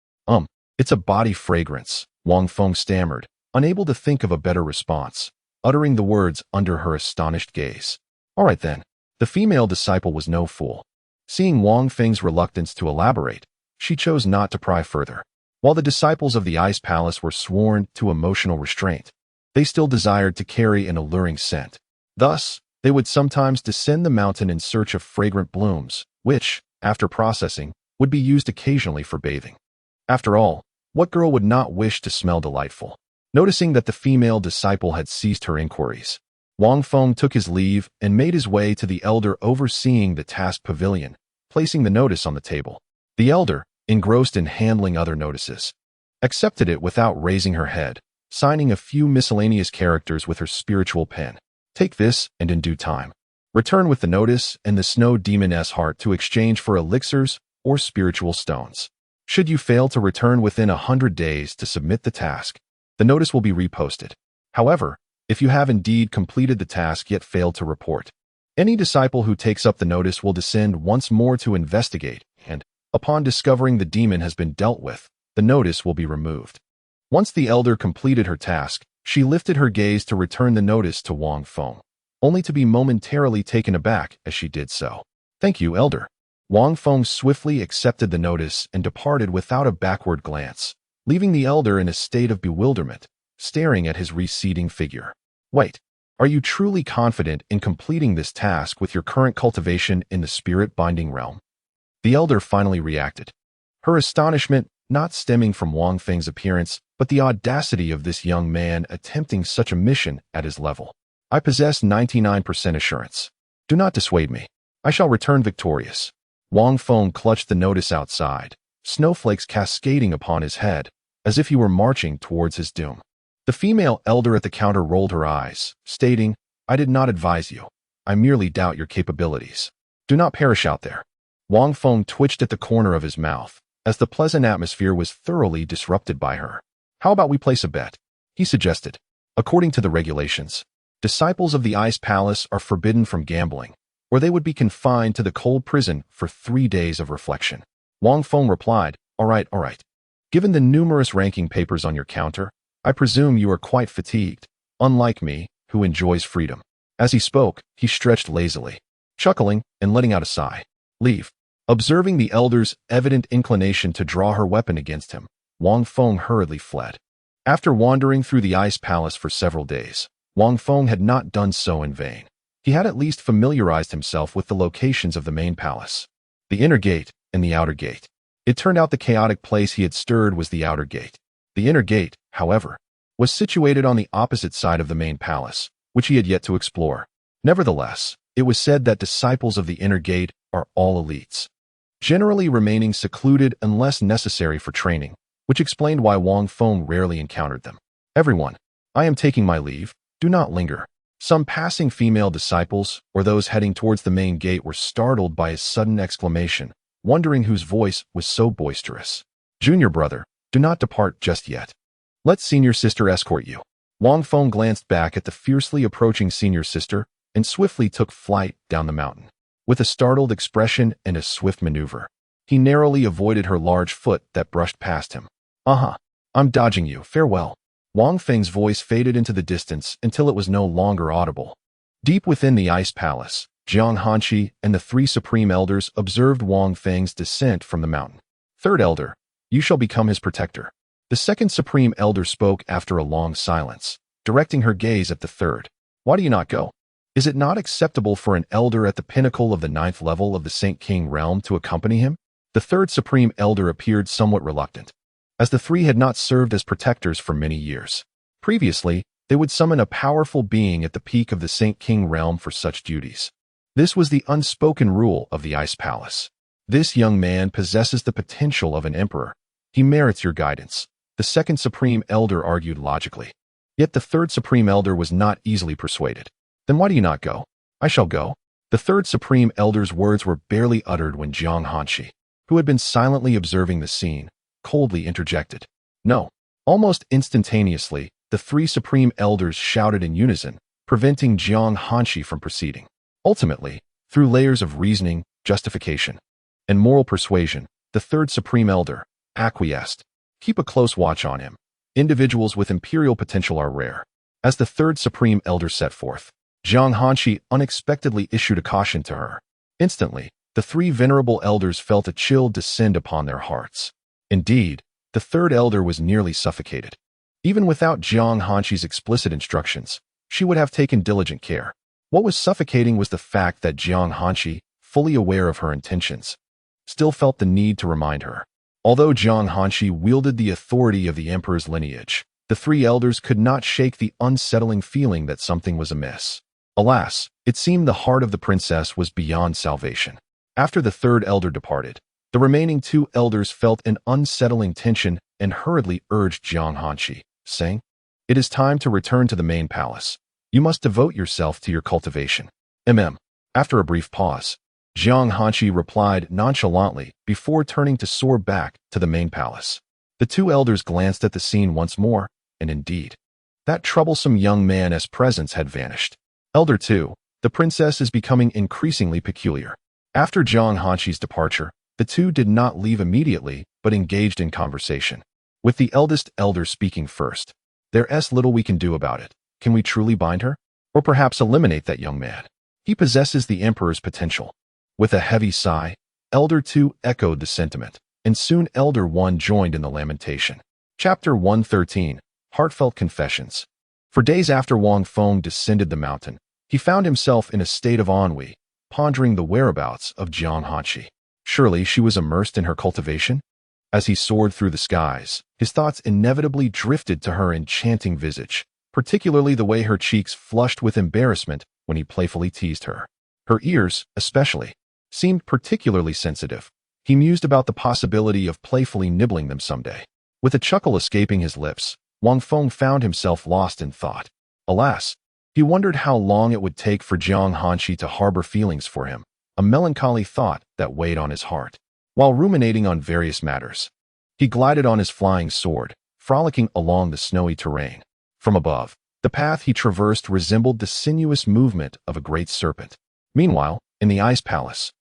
It's a body fragrance," Wang Feng stammered, unable to think of a better response, uttering the words under her astonished gaze. "All right then." The female disciple was no fool. Seeing Wang Feng's reluctance to elaborate, she chose not to pry further. While the disciples of the Ice Palace were sworn to emotional restraint, they still desired to carry an alluring scent. Thus, they would sometimes descend the mountain in search of fragrant blooms, which, after processing, would be used occasionally for bathing. After all, what girl would not wish to smell delightful? Noticing that the female disciple had ceased her inquiries, Wang Feng took his leave and made his way to the elder overseeing the task pavilion, placing the notice on the table. The elder, engrossed in handling other notices, accepted it without raising her head, signing a few miscellaneous characters with her spiritual pen. "Take this, and in due time, return with the notice and the snow demoness heart to exchange for elixirs or spiritual stones. Should you fail to return within 100 days to submit the task, the notice will be reposted. However, if you have indeed completed the task yet failed to report, any disciple who takes up the notice will descend once more to investigate, and, upon discovering the demon has been dealt with, the notice will be removed." Once the elder completed her task, she lifted her gaze to return the notice to Wang Feng, only to be momentarily taken aback as she did so. "Thank you, elder." Wang Feng swiftly accepted the notice and departed without a backward glance, leaving the elder in a state of bewilderment, staring at his receding figure. "Wait, are you truly confident in completing this task with your current cultivation in the spirit-binding realm?" The elder finally reacted, her astonishment not stemming from Wang Feng's appearance, but the audacity of this young man attempting such a mission at his level. "I possess 99% assurance. Do not dissuade me. I shall return victorious." Wang Feng clutched the notice outside, snowflakes cascading upon his head, as if he were marching towards his doom. The female elder at the counter rolled her eyes, stating, "I did not advise you. I merely doubt your capabilities. Do not perish out there." Wang Feng twitched at the corner of his mouth, as the pleasant atmosphere was thoroughly disrupted by her. "How about we place a bet?" he suggested. According to the regulations, disciples of the Ice Palace are forbidden from gambling, or they would be confined to the cold prison for 3 days of reflection. Wang Feng replied, all right. Given the numerous ranking papers on your counter, I presume you are quite fatigued, unlike me, who enjoys freedom." As he spoke, he stretched lazily, chuckling and letting out a sigh. "Leave." Observing the elder's evident inclination to draw her weapon against him, Wang Feng hurriedly fled. After wandering through the Ice Palace for several days, Wang Feng had not done so in vain. He had at least familiarized himself with the locations of the main palace, the inner gate and the outer gate. It turned out the chaotic place he had stirred was the outer gate. The inner gate, however, was situated on the opposite side of the main palace, which he had yet to explore. Nevertheless, it was said that disciples of the inner gate are all elites, generally remaining secluded unless necessary for training, which explained why Wang Feng rarely encountered them. "Everyone, I am taking my leave. Do not linger." Some passing female disciples, or those heading towards the main gate, were startled by his sudden exclamation, wondering whose voice was so boisterous. "Junior brother, do not depart just yet. Let senior sister escort you." Wang Feng glanced back at the fiercely approaching senior sister and swiftly took flight down the mountain. With a startled expression and a swift maneuver, he narrowly avoided her large foot that brushed past him. I'm dodging you. Farewell." Wang Feng's voice faded into the distance until it was no longer audible. Deep within the Ice Palace, Jiang Hanqi and the 3 supreme elders observed Wang Feng's descent from the mountain. "Third elder, you shall become his protector." The second supreme elder spoke after a long silence, directing her gaze at the third. "Why do you not go? Is it not acceptable for an elder at the pinnacle of the 9th level of the Saint King realm to accompany him?" The third supreme elder appeared somewhat reluctant, as the 3 had not served as protectors for many years. Previously, they would summon a powerful being at the peak of the Saint King realm for such duties. This was the unspoken rule of the Ice Palace. "This young man possesses the potential of an emperor. He merits your guidance," the second supreme elder argued logically. Yet the third supreme elder was not easily persuaded. "Then why do you not go?" "I shall go." The third supreme elder's words were barely uttered when Jiang Hanqi, who had been silently observing the scene, coldly interjected, "No." Almost instantaneously, the 3 supreme elders shouted in unison, preventing Jiang Hanqi from proceeding. Ultimately, through layers of reasoning, justification, and moral persuasion, the third supreme elder acquiesced. "Keep a close watch on him. Individuals with imperial potential are rare." As the third supreme elder set forth, Jiang Hanqi unexpectedly issued a caution to her. Instantly, the 3 venerable elders felt a chill descend upon their hearts. Indeed, the third elder was nearly suffocated. Even without Jiang Hanqi's explicit instructions, she would have taken diligent care. What was suffocating was the fact that Jiang Hanqi, fully aware of her intentions, still felt the need to remind her. Although Jiang Hanqi wielded the authority of the emperor's lineage, the 3 elders could not shake the unsettling feeling that something was amiss. Alas, it seemed the heart of the princess was beyond salvation. After the third elder departed, the remaining 2 elders felt an unsettling tension and hurriedly urged Jiang Hanqi, saying, "It is time to return to the main palace. You must devote yourself to your cultivation." After a brief pause, Jiang Hanqi replied nonchalantly before turning to soar back to the main palace. The 2 elders glanced at the scene once more, and indeed, that troublesome young man's presence had vanished. Elder 2, the princess is becoming increasingly peculiar. After Jiang Hanqi's departure, the 2 did not leave immediately, but engaged in conversation, with the eldest elder speaking first. "There's little we can do about it. Can we truly bind her? Or perhaps eliminate that young man? He possesses the emperor's potential." With a heavy sigh, Elder 2 echoed the sentiment, and soon Elder 1 joined in the lamentation. Chapter 113, Heartfelt Confessions. For days after Wang Feng descended the mountain, he found himself in a state of ennui, pondering the whereabouts of Jiang Hanqi. Surely she was immersed in her cultivation? As he soared through the skies, his thoughts inevitably drifted to her enchanting visage, particularly the way her cheeks flushed with embarrassment when he playfully teased her. Her ears, especially, seemed particularly sensitive. He mused about the possibility of playfully nibbling them someday. With a chuckle escaping his lips, Wang Feng found himself lost in thought. Alas, he wondered how long it would take for Jiang Hanshi to harbor feelings for him, a melancholy thought that weighed on his heart. While ruminating on various matters, he glided on his flying sword, frolicking along the snowy terrain. From above, the path he traversed resembled the sinuous movement of a great serpent. Meanwhile, in the ice palace,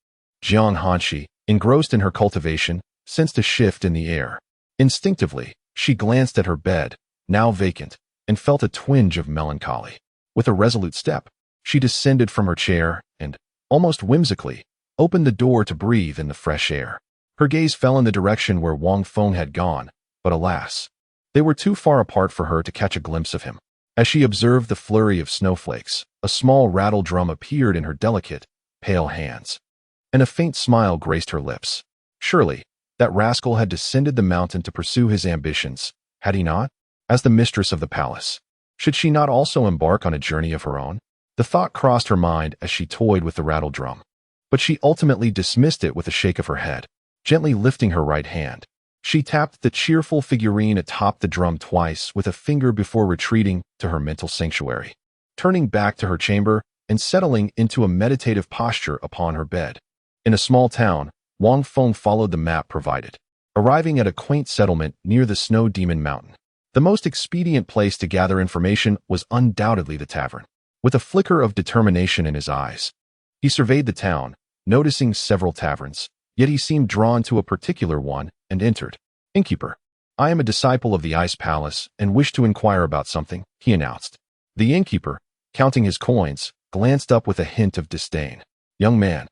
Jiang Hanshi, engrossed in her cultivation, sensed a shift in the air. Instinctively, she glanced at her bed, now vacant, and felt a twinge of melancholy. With a resolute step, she descended from her chair and, almost whimsically, opened the door to breathe in the fresh air. Her gaze fell in the direction where Wang Feng had gone, but alas, they were too far apart for her to catch a glimpse of him. As she observed the flurry of snowflakes, a small rattle drum appeared in her delicate, pale hands, and a faint smile graced her lips. Surely, that rascal had descended the mountain to pursue his ambitions, had he not? As the mistress of the palace, should she not also embark on a journey of her own? The thought crossed her mind as she toyed with the rattle drum, but she ultimately dismissed it with a shake of her head. Gently lifting her right hand, she tapped the cheerful figurine atop the drum twice with a finger before retreating to her mental sanctuary. Turning back to her chamber and settling into a meditative posture upon her bed. In a small town, Wang Feng followed the map provided, arriving at a quaint settlement near the Snow Demon Mountain. The most expedient place to gather information was undoubtedly the tavern. With a flicker of determination in his eyes, he surveyed the town, noticing several taverns, yet he seemed drawn to a particular one and entered. "Innkeeper, I am a disciple of the Ice Palace and wish to inquire about something," he announced. The innkeeper, counting his coins, glanced up with a hint of disdain. "Young man,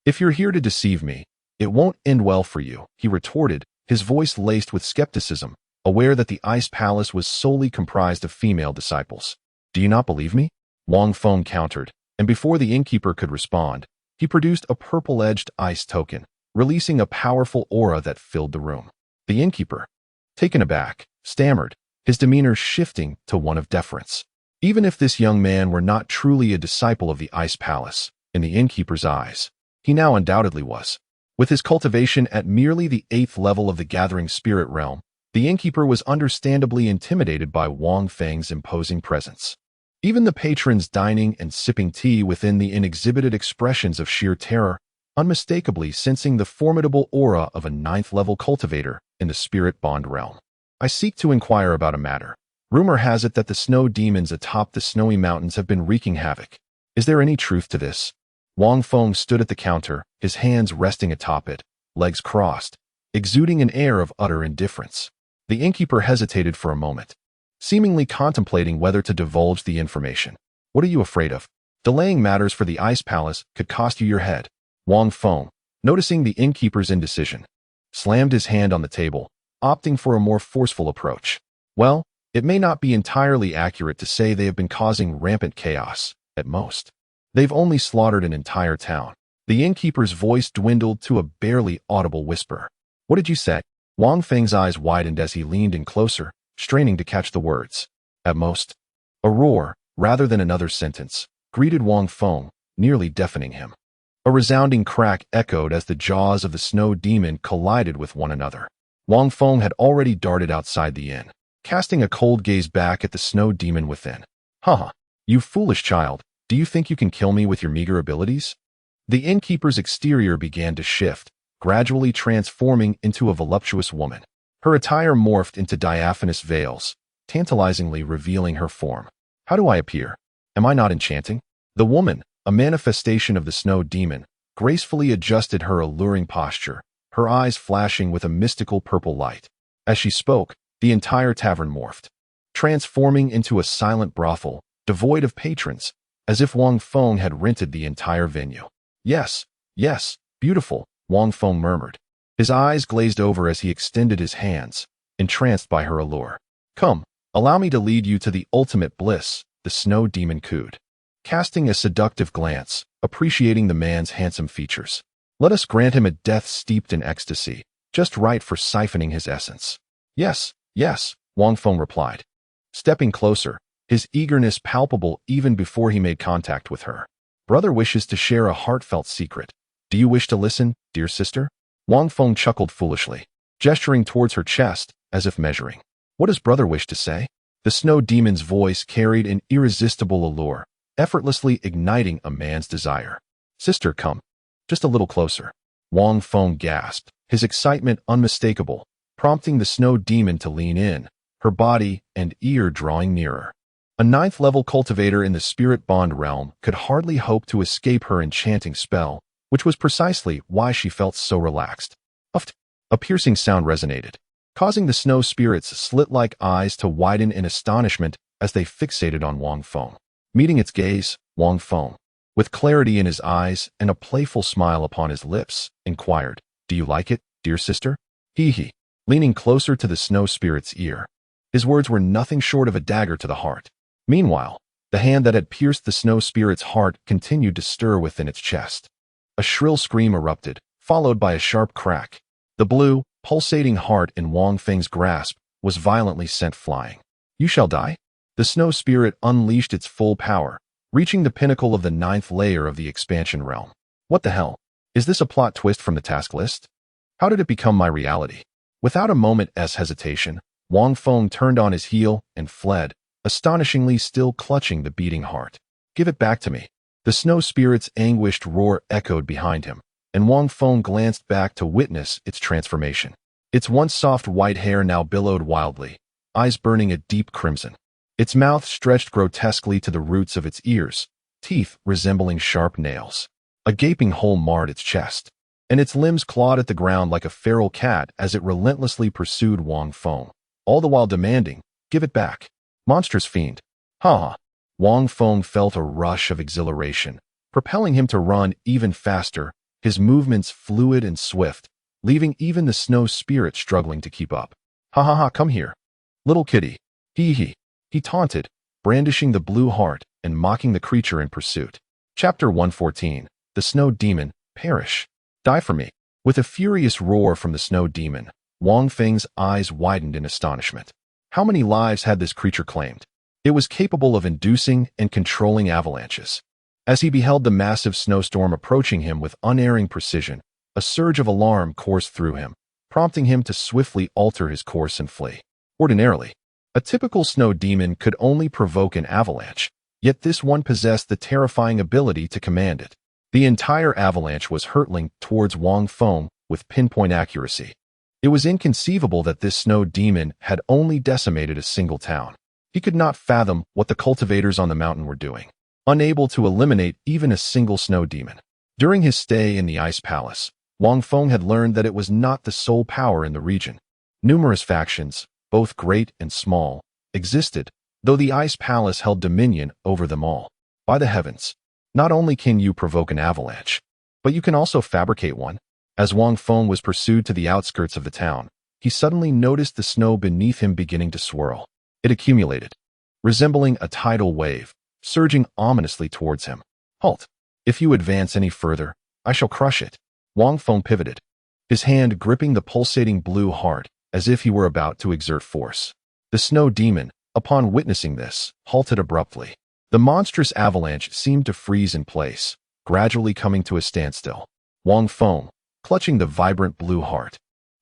if you're here to deceive me, it won't end well for you," he retorted, his voice laced with skepticism, aware that the Ice Palace was solely comprised of female disciples. "Do you not believe me?" Wang Feng countered, and before the innkeeper could respond, he produced a purple-edged ice token, releasing a powerful aura that filled the room. The innkeeper, taken aback, stammered, his demeanor shifting to one of deference. Even if this young man were not truly a disciple of the Ice Palace, in the innkeeper's eyes, he now undoubtedly was. With his cultivation at merely the 8th level of the Gathering Spirit realm, the innkeeper was understandably intimidated by Wang Feng's imposing presence. Even the patrons dining and sipping tea within the inn exhibited expressions of sheer terror, unmistakably sensing the formidable aura of a 9th-level cultivator in the Spirit Bond realm. "I seek to inquire about a matter. Rumor has it that the snow demons atop the snowy mountains have been wreaking havoc. Is there any truth to this?" Wang Feng stood at the counter, his hands resting atop it, legs crossed, exuding an air of utter indifference. The innkeeper hesitated for a moment, seemingly contemplating whether to divulge the information. "What are you afraid of? Delaying matters for the Ice Palace could cost you your head." Wang Feng, noticing the innkeeper's indecision, slammed his hand on the table, opting for a more forceful approach. "Well, it may not be entirely accurate to say they have been causing rampant chaos, at most. They've only slaughtered an entire town." The innkeeper's voice dwindled to a barely audible whisper. "What did you say?" Wang Feng's eyes widened as he leaned in closer, straining to catch the words. "At most." A roar, rather than another sentence, greeted Wang Feng, nearly deafening him. A resounding crack echoed as the jaws of the snow demon collided with one another. Wang Feng had already darted outside the inn, casting a cold gaze back at the snow demon within. "Haha, you foolish child, do you think you can kill me with your meager abilities?" The innkeeper's exterior began to shift, gradually transforming into a voluptuous woman. Her attire morphed into diaphanous veils, tantalizingly revealing her form. "How do I appear? Am I not enchanting?" The woman, a manifestation of the snow demon, gracefully adjusted her alluring posture, her eyes flashing with a mystical purple light. As she spoke, the entire tavern morphed, transforming into a silent brothel, devoid of patrons, as if Wang Feng had rented the entire venue. Yes, beautiful," Wang Feng murmured. His eyes glazed over as he extended his hands, entranced by her allure. "Come, allow me to lead you to the ultimate bliss," the snow demon cooed, casting a seductive glance, appreciating the man's handsome features. "Let us grant him a death steeped in ecstasy, just right for siphoning his essence." Yes, Wang Feng replied, stepping closer, his eagerness palpable even before he made contact with her. "Brother wishes to share a heartfelt secret. Do you wish to listen, dear sister? Wang Feng chuckled foolishly, gesturing towards her chest as if measuring. What does brother wish to say? The snow demon's voice carried an irresistible allure, effortlessly igniting a man's desire. Sister, come. Just a little closer. Wang Feng gasped, his excitement unmistakable, prompting the snow demon to lean in, her body and ear drawing nearer. A ninth-level cultivator in the spirit bond realm could hardly hope to escape her enchanting spell, which was precisely why she felt so relaxed. A piercing sound resonated, causing the snow spirit's slit-like eyes to widen in astonishment as they fixated on Wang Feng. Meeting its gaze, Wang Feng, with clarity in his eyes and a playful smile upon his lips, inquired, Do you like it, dear sister? He, leaning closer to the snow spirit's ear. His words were nothing short of a dagger to the heart. Meanwhile, the hand that had pierced the snow spirit's heart continued to stir within its chest. A shrill scream erupted, followed by a sharp crack. The blue, pulsating heart in Wang Feng's grasp was violently sent flying. You shall die? The snow spirit unleashed its full power, reaching the pinnacle of the ninth layer of the expansion realm. What the hell? Is this a plot twist from the task list? How did it become my reality? Without a moment's hesitation, Wang Feng turned on his heel and fled, astonishingly still clutching the beating heart. Give it back to me. The snow spirit's anguished roar echoed behind him, and Wang Feng glanced back to witness its transformation. Its once soft white hair now billowed wildly, eyes burning a deep crimson. Its mouth stretched grotesquely to the roots of its ears, teeth resembling sharp nails. A gaping hole marred its chest, and its limbs clawed at the ground like a feral cat as it relentlessly pursued Wang Feng, all the while demanding, Give it back. Monstrous fiend. Ha! Wang Feng felt a rush of exhilaration, propelling him to run even faster, his movements fluid and swift, leaving even the snow spirit struggling to keep up. Ha, come here. Little kitty. He taunted, brandishing the blue heart and mocking the creature in pursuit. Chapter 114. The Snow Demon, Perish. Die for me. With a furious roar from the snow demon, Wang Feng's eyes widened in astonishment. How many lives had this creature claimed? It was capable of inducing and controlling avalanches. As he beheld the massive snowstorm approaching him with unerring precision, a surge of alarm coursed through him, prompting him to swiftly alter his course and flee. Ordinarily, a typical snow demon could only provoke an avalanche, yet this one possessed the terrifying ability to command it. The entire avalanche was hurtling towards Wang Feng with pinpoint accuracy. It was inconceivable that this snow demon had only decimated a single town. He could not fathom what the cultivators on the mountain were doing, unable to eliminate even a single snow demon. During his stay in the Ice Palace, Wang Feng had learned that it was not the sole power in the region. Numerous factions, both great and small, existed, though the Ice Palace held dominion over them all. By the heavens, not only can you provoke an avalanche, but you can also fabricate one. As Wang Feng was pursued to the outskirts of the town, he suddenly noticed the snow beneath him beginning to swirl. It accumulated, resembling a tidal wave, surging ominously towards him. Halt! If you advance any further, I shall crush it. Wang Feng pivoted, his hand gripping the pulsating blue heart as if he were about to exert force. The snow demon, upon witnessing this, halted abruptly. The monstrous avalanche seemed to freeze in place, gradually coming to a standstill. Wang Feng, clutching the vibrant blue heart,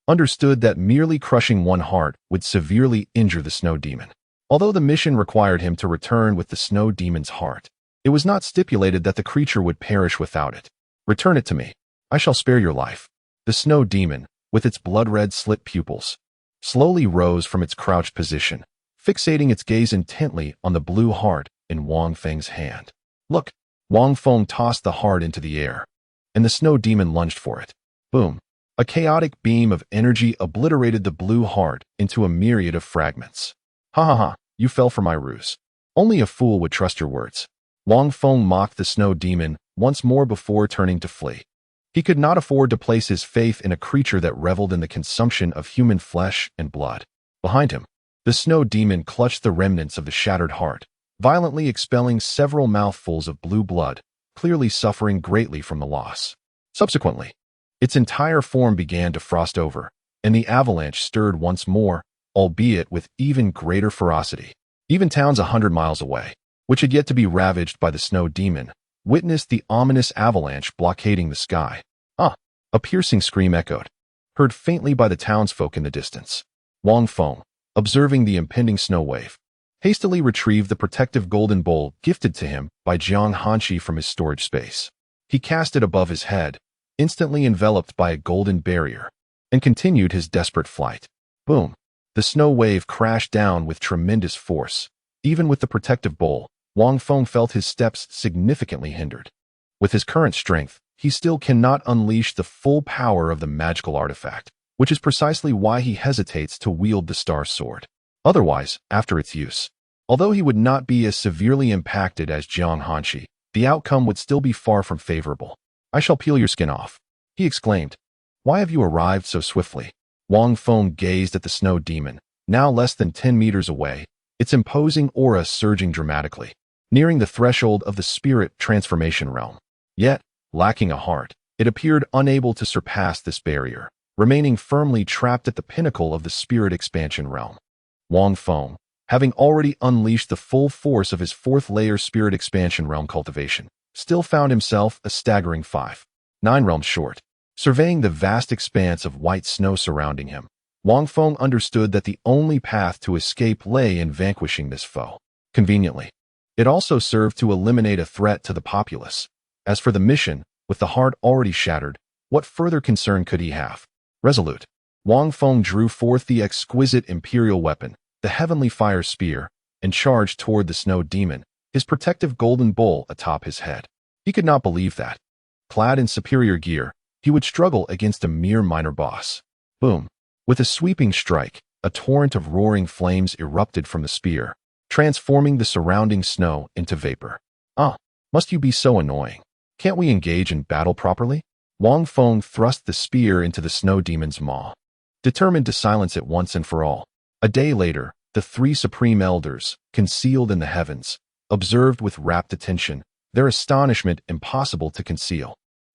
understood that merely crushing one heart would severely injure the snow demon. Although the mission required him to return with the snow demon's heart, it was not stipulated that the creature would perish without it. Return it to me. I shall spare your life. The snow demon, with its blood-red slit pupils, slowly rose from its crouched position, fixating its gaze intently on the blue heart in Wang Feng's hand. Look! Wang Feng tossed the heart into the air, and the snow demon lunged for it. Boom! A chaotic beam of energy obliterated the blue heart into a myriad of fragments. Ha, you fell for my ruse. Only a fool would trust your words. Wang Feng mocked the snow demon once more before turning to flee. He could not afford to place his faith in a creature that reveled in the consumption of human flesh and blood. Behind him, the snow demon clutched the remnants of the shattered heart, violently expelling several mouthfuls of blue blood, clearly suffering greatly from the loss. Subsequently, its entire form began to frost over, and the avalanche stirred once more, albeit with even greater ferocity. Even towns 100 miles away, which had yet to be ravaged by the snow demon, witnessed the ominous avalanche blockading the sky. A piercing scream echoed, heard faintly by the townsfolk in the distance. Wang Feng, observing the impending snow wave, hastily retrieved the protective golden bowl gifted to him by Jiang Hanshi from his storage space. He cast it above his head, instantly enveloped by a golden barrier, and continued his desperate flight. Boom! The snow wave crashed down with tremendous force. Even with the protective bowl, Wang Feng felt his steps significantly hindered. With his current strength, he still cannot unleash the full power of the magical artifact, which is precisely why he hesitates to wield the star sword. Otherwise, after its use, although he would not be as severely impacted as Jiang Hanshi, the outcome would still be far from favorable. "I shall peel your skin off," he exclaimed. "Why have you arrived so swiftly?" Wang Feng gazed at the snow demon, now less than 10 meters away, its imposing aura surging dramatically, nearing the threshold of the spirit transformation realm. Yet, lacking a heart, it appeared unable to surpass this barrier, remaining firmly trapped at the pinnacle of the spirit expansion realm. Wang Feng, having already unleashed the full force of his fourth-layer spirit expansion realm cultivation, still found himself a staggering 5-9 realms short. Surveying the vast expanse of white snow surrounding him, Wang Feng understood that the only path to escape lay in vanquishing this foe. Conveniently, it also served to eliminate a threat to the populace. As for the mission, with the heart already shattered, what further concern could he have? Resolute, Wang Feng drew forth the exquisite imperial weapon, the heavenly fire spear, and charged toward the snow demon, his protective golden bowl atop his head. He could not believe that, clad in superior gear, he would struggle against a mere minor boss. Boom! With a sweeping strike, a torrent of roaring flames erupted from the spear, transforming the surrounding snow into vapor. "Ah, must you be so annoying? Can't we engage in battle properly?" Wang Feng thrust the spear into the snow demon's maw, determined to silence it once and for all. A day later, the three supreme elders, concealed in the heavens, observed with rapt attention, their astonishment impossible to conceal.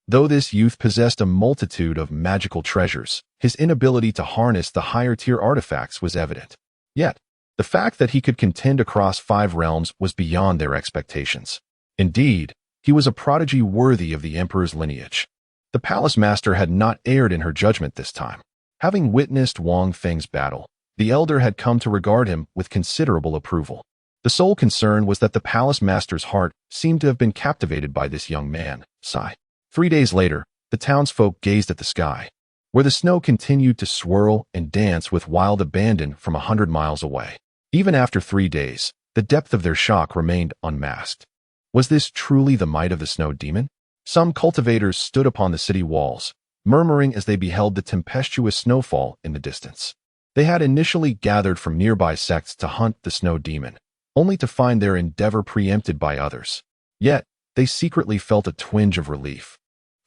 Though this youth possessed a multitude of magical treasures, his inability to harness the higher-tier artifacts was evident. Yet, the fact that he could contend across 5 realms was beyond their expectations. Indeed, he was a prodigy worthy of the emperor's lineage. The palace master had not erred in her judgment this time. Having witnessed Wang Feng's battle, the elder had come to regard him with considerable approval. The sole concern was that the palace master's heart seemed to have been captivated by this young man. Sigh. 3 days later, the townsfolk gazed at the sky, where the snow continued to swirl and dance with wild abandon from 100 miles away. Even after 3 days, the depth of their shock remained unmasked. Was this truly the might of the snow demon? Some cultivators stood upon the city walls, murmuring as they beheld the tempestuous snowfall in the distance. They had initially gathered from nearby sects to hunt the snow demon, only to find their endeavor preempted by others. Yet, they secretly felt a twinge of relief,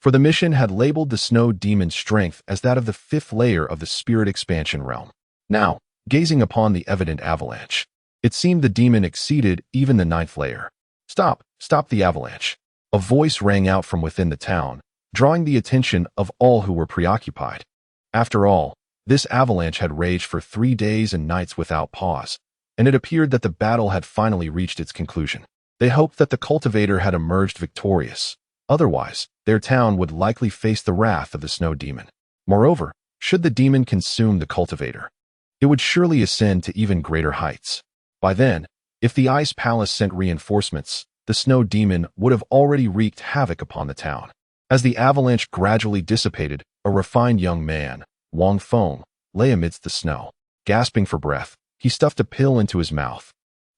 for the mission had labeled the snow demon's strength as that of the 5th layer of the spirit expansion realm. Now, gazing upon the evident avalanche, it seemed the demon exceeded even the 9th layer. Stop the avalanche. A voice rang out from within the town, drawing the attention of all who were preoccupied. After all, this avalanche had raged for 3 days and nights without pause, and it appeared that the battle had finally reached its conclusion. They hoped that the cultivator had emerged victorious. Otherwise, their town would likely face the wrath of the snow demon. Moreover, should the demon consume the cultivator, it would surely ascend to even greater heights. By then, if the ice palace sent reinforcements, the snow demon would have already wreaked havoc upon the town. As the avalanche gradually dissipated, a refined young man, Wang Feng, lay amidst the snow. Gasping for breath, he stuffed a pill into his mouth.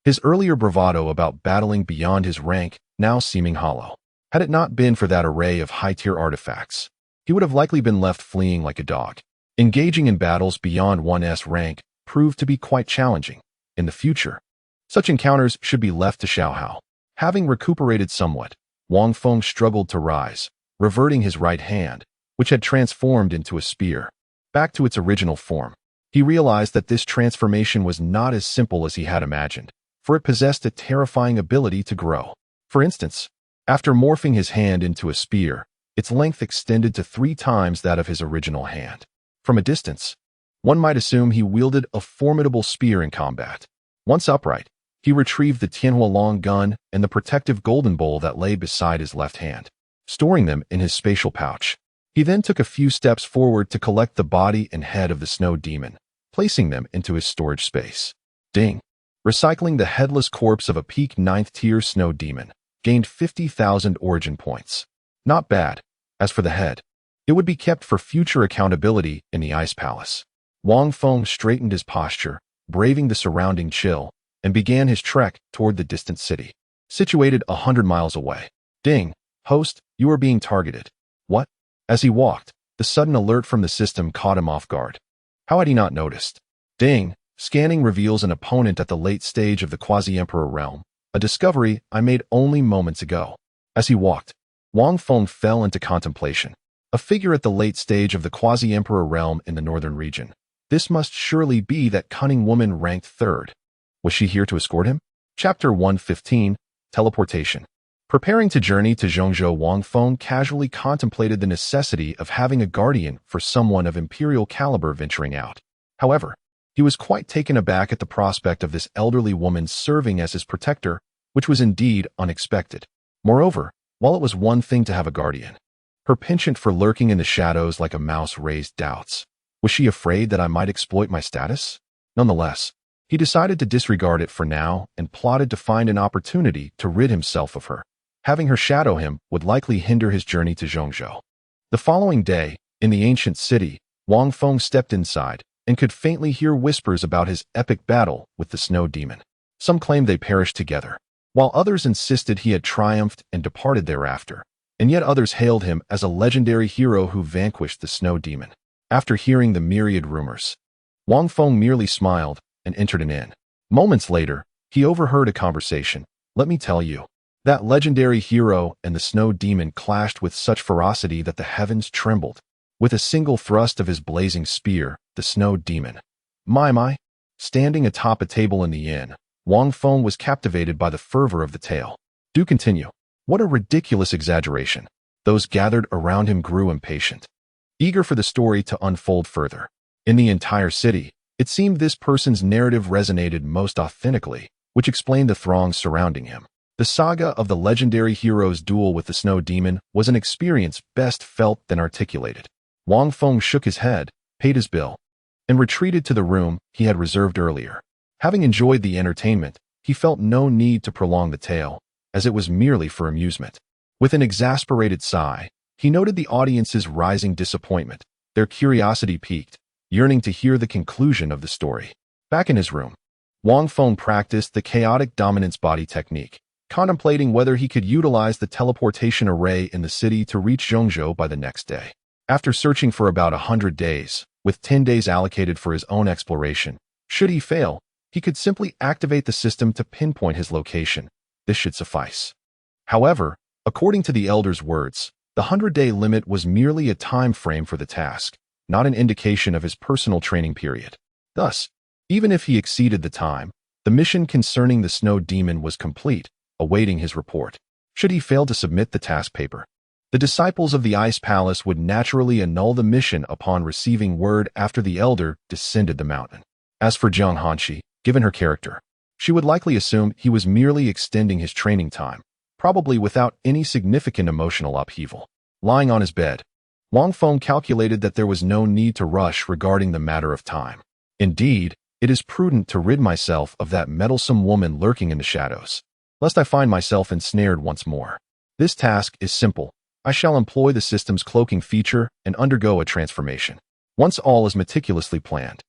His earlier bravado about battling beyond his rank now seeming hollow. Had it not been for that array of high-tier artifacts, he would have likely been left fleeing like a dog. Engaging in battles beyond 1's rank proved to be quite challenging. In the future, such encounters should be left to Xiaohao. Having recuperated somewhat, Wang Feng struggled to rise, reverting his right hand, which had transformed into a spear, back to its original form. He realized that this transformation was not as simple as he had imagined, for it possessed a terrifying ability to grow. For instance, after morphing his hand into a spear, its length extended to 3 times that of his original hand. From a distance, one might assume he wielded a formidable spear in combat. Once upright, he retrieved the Tianhua long gun and the protective golden bowl that lay beside his left hand, storing them in his spatial pouch. He then took a few steps forward to collect the body and head of the snow demon, placing them into his storage space. Ding! Recycling the headless corpse of a peak 9th-tier snow demon gained 50,000 origin points. Not bad. As for the head, it would be kept for future accountability in the Ice Palace. Wang Feng straightened his posture, braving the surrounding chill, and began his trek toward the distant city, situated 100 miles away. Ding! Host, you are being targeted. What? As he walked, the sudden alert from the system caught him off guard. How had he not noticed? Ding! Scanning reveals an opponent at the late stage of the Quasi-Emperor realm, a discovery I made only moments ago. As he walked, Wang Feng fell into contemplation. A figure at the late stage of the Quasi-Emperor realm in the northern region. This must surely be that cunning woman ranked 3rd. Was she here to escort him? Chapter 115, Teleportation. Preparing to journey to Zhongzhou, Wang Feng casually contemplated the necessity of having a guardian for someone of imperial caliber venturing out. However, he was quite taken aback at the prospect of this elderly woman serving as his protector, which was indeed unexpected. Moreover, while it was one thing to have a guardian, her penchant for lurking in the shadows like a mouse raised doubts. Was she afraid that I might exploit my status? Nonetheless, he decided to disregard it for now and plotted to find an opportunity to rid himself of her. Having her shadow him would likely hinder his journey to Zhongzhou. The following day, in the ancient city, Wang Feng stepped inside and could faintly hear whispers about his epic battle with the snow demon. Some claimed they perished together, while others insisted he had triumphed and departed thereafter, and yet others hailed him as a legendary hero who vanquished the snow demon. After hearing the myriad rumors, Wang Feng merely smiled and entered an inn. Moments later, he overheard a conversation. Let me tell you, that legendary hero and the snow demon clashed with such ferocity that the heavens trembled. With a single thrust of his blazing spear, the snow demon. My. Standing atop a table in the inn, Wang Feng was captivated by the fervor of the tale. Do continue. What a ridiculous exaggeration. Those gathered around him grew impatient, eager for the story to unfold further. In the entire city, it seemed this person's narrative resonated most authentically, which explained the throngs surrounding him. The saga of the legendary hero's duel with the snow demon was an experience best felt than articulated. Wang Feng shook his head, paid his bill, and retreated to the room he had reserved earlier. Having enjoyed the entertainment, he felt no need to prolong the tale, as it was merely for amusement. With an exasperated sigh, he noted the audience's rising disappointment, their curiosity piqued, yearning to hear the conclusion of the story. Back in his room, Wang Feng practiced the chaotic dominance body technique, contemplating whether he could utilize the teleportation array in the city to reach Zhongzhou by the next day. After searching for about 100 days, with 10 days allocated for his own exploration, should he fail, he could simply activate the system to pinpoint his location. This should suffice. However, according to the elder's words, the 100-day limit was merely a time frame for the task, not an indication of his personal training period. Thus, even if he exceeded the time, the mission concerning the snow demon was complete, awaiting his report. Should he fail to submit the task paper, the disciples of the Ice Palace would naturally annul the mission upon receiving word after the elder descended the mountain. As for Jiang Hanshi, given her character, she would likely assume he was merely extending his training time, probably without any significant emotional upheaval. Lying on his bed, Wang Feng calculated that there was no need to rush regarding the matter of time. Indeed, it is prudent to rid myself of that meddlesome woman lurking in the shadows, lest I find myself ensnared once more. This task is simple. I shall employ the system's cloaking feature and undergo a transformation. Once all is meticulously planned,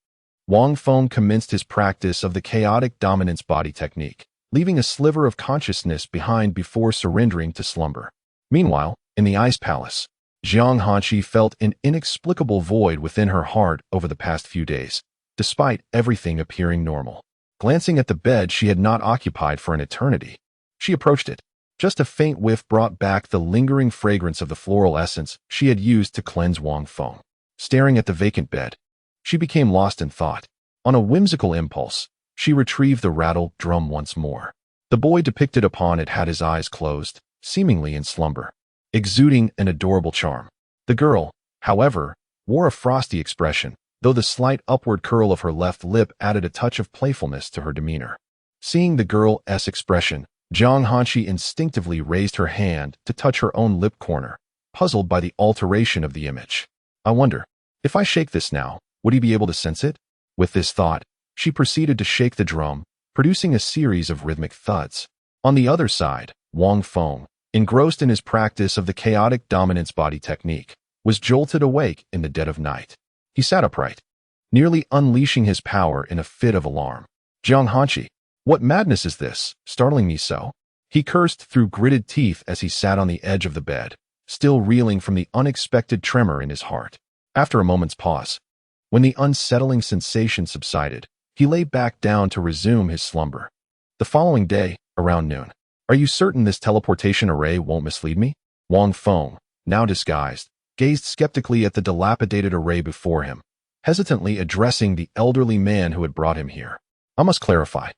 Wang Feng commenced his practice of the chaotic dominance body technique, leaving a sliver of consciousness behind before surrendering to slumber. Meanwhile, in the Ice Palace, Jiang Hanshi felt an inexplicable void within her heart over the past few days, despite everything appearing normal. Glancing at the bed she had not occupied for an eternity, she approached it. Just a faint whiff brought back the lingering fragrance of the floral essence she had used to cleanse Wang Feng. Staring at the vacant bed, she became lost in thought. On a whimsical impulse, she retrieved the rattle drum once more. The boy depicted upon it had his eyes closed, seemingly in slumber, exuding an adorable charm. The girl, however, wore a frosty expression, though the slight upward curl of her left lip added a touch of playfulness to her demeanor. Seeing the girl's expression, Jiang Hanshi instinctively raised her hand to touch her own lip corner, puzzled by the alteration of the image. I wonder, if I shake this now, would he be able to sense it? With this thought, she proceeded to shake the drum, producing a series of rhythmic thuds. On the other side, Wang Feng, engrossed in his practice of the chaotic dominance body technique, was jolted awake in the dead of night. He sat upright, nearly unleashing his power in a fit of alarm. Jiang Hanqi, what madness is this, startling me so? He cursed through gritted teeth as he sat on the edge of the bed, still reeling from the unexpected tremor in his heart. After a moment's pause, when the unsettling sensation subsided, he lay back down to resume his slumber. The following day, around noon, "Are you certain this teleportation array won't mislead me?" Wang Feng, now disguised, gazed skeptically at the dilapidated array before him, hesitantly addressing the elderly man who had brought him here. "I must clarify.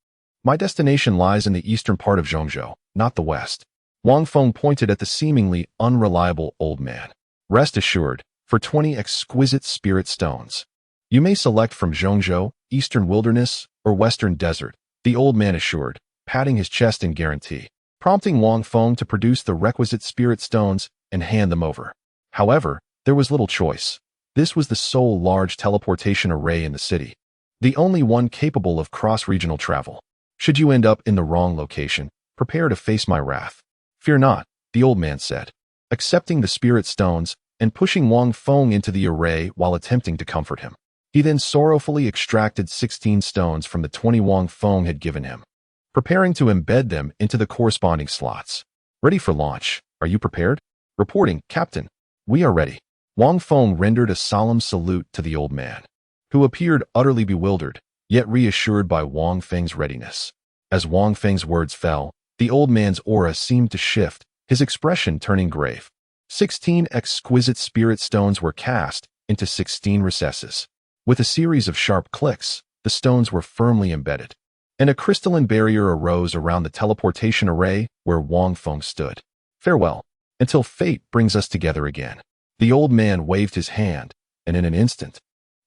My destination lies in the eastern part of Zhongzhou, not the west." Wang Feng pointed at the seemingly unreliable old man. "Rest assured, for 20 exquisite spirit stones, you may select from Zhongzhou, eastern wilderness, or western desert," the old man assured, patting his chest in guarantee, prompting Wang Feng to produce the requisite spirit stones and hand them over. However, there was little choice. This was the sole large teleportation array in the city, the only one capable of cross-regional travel. "Should you end up in the wrong location, prepare to face my wrath." "Fear not," the old man said, accepting the spirit stones and pushing Wang Feng into the array while attempting to comfort him. He then sorrowfully extracted 16 stones from the 20 Wang Feng had given him, preparing to embed them into the corresponding slots. "Ready for launch. Are you prepared?" "Reporting, Captain. We are ready." Wang Feng rendered a solemn salute to the old man, who appeared utterly bewildered, yet reassured by Wang Feng's readiness. As Wang Feng's words fell, the old man's aura seemed to shift, his expression turning grave. 16 exquisite spirit stones were cast into 16 recesses. With a series of sharp clicks, the stones were firmly embedded, and a crystalline barrier arose around the teleportation array where Wang Feng stood. "Farewell, until fate brings us together again." The old man waved his hand, and in an instant,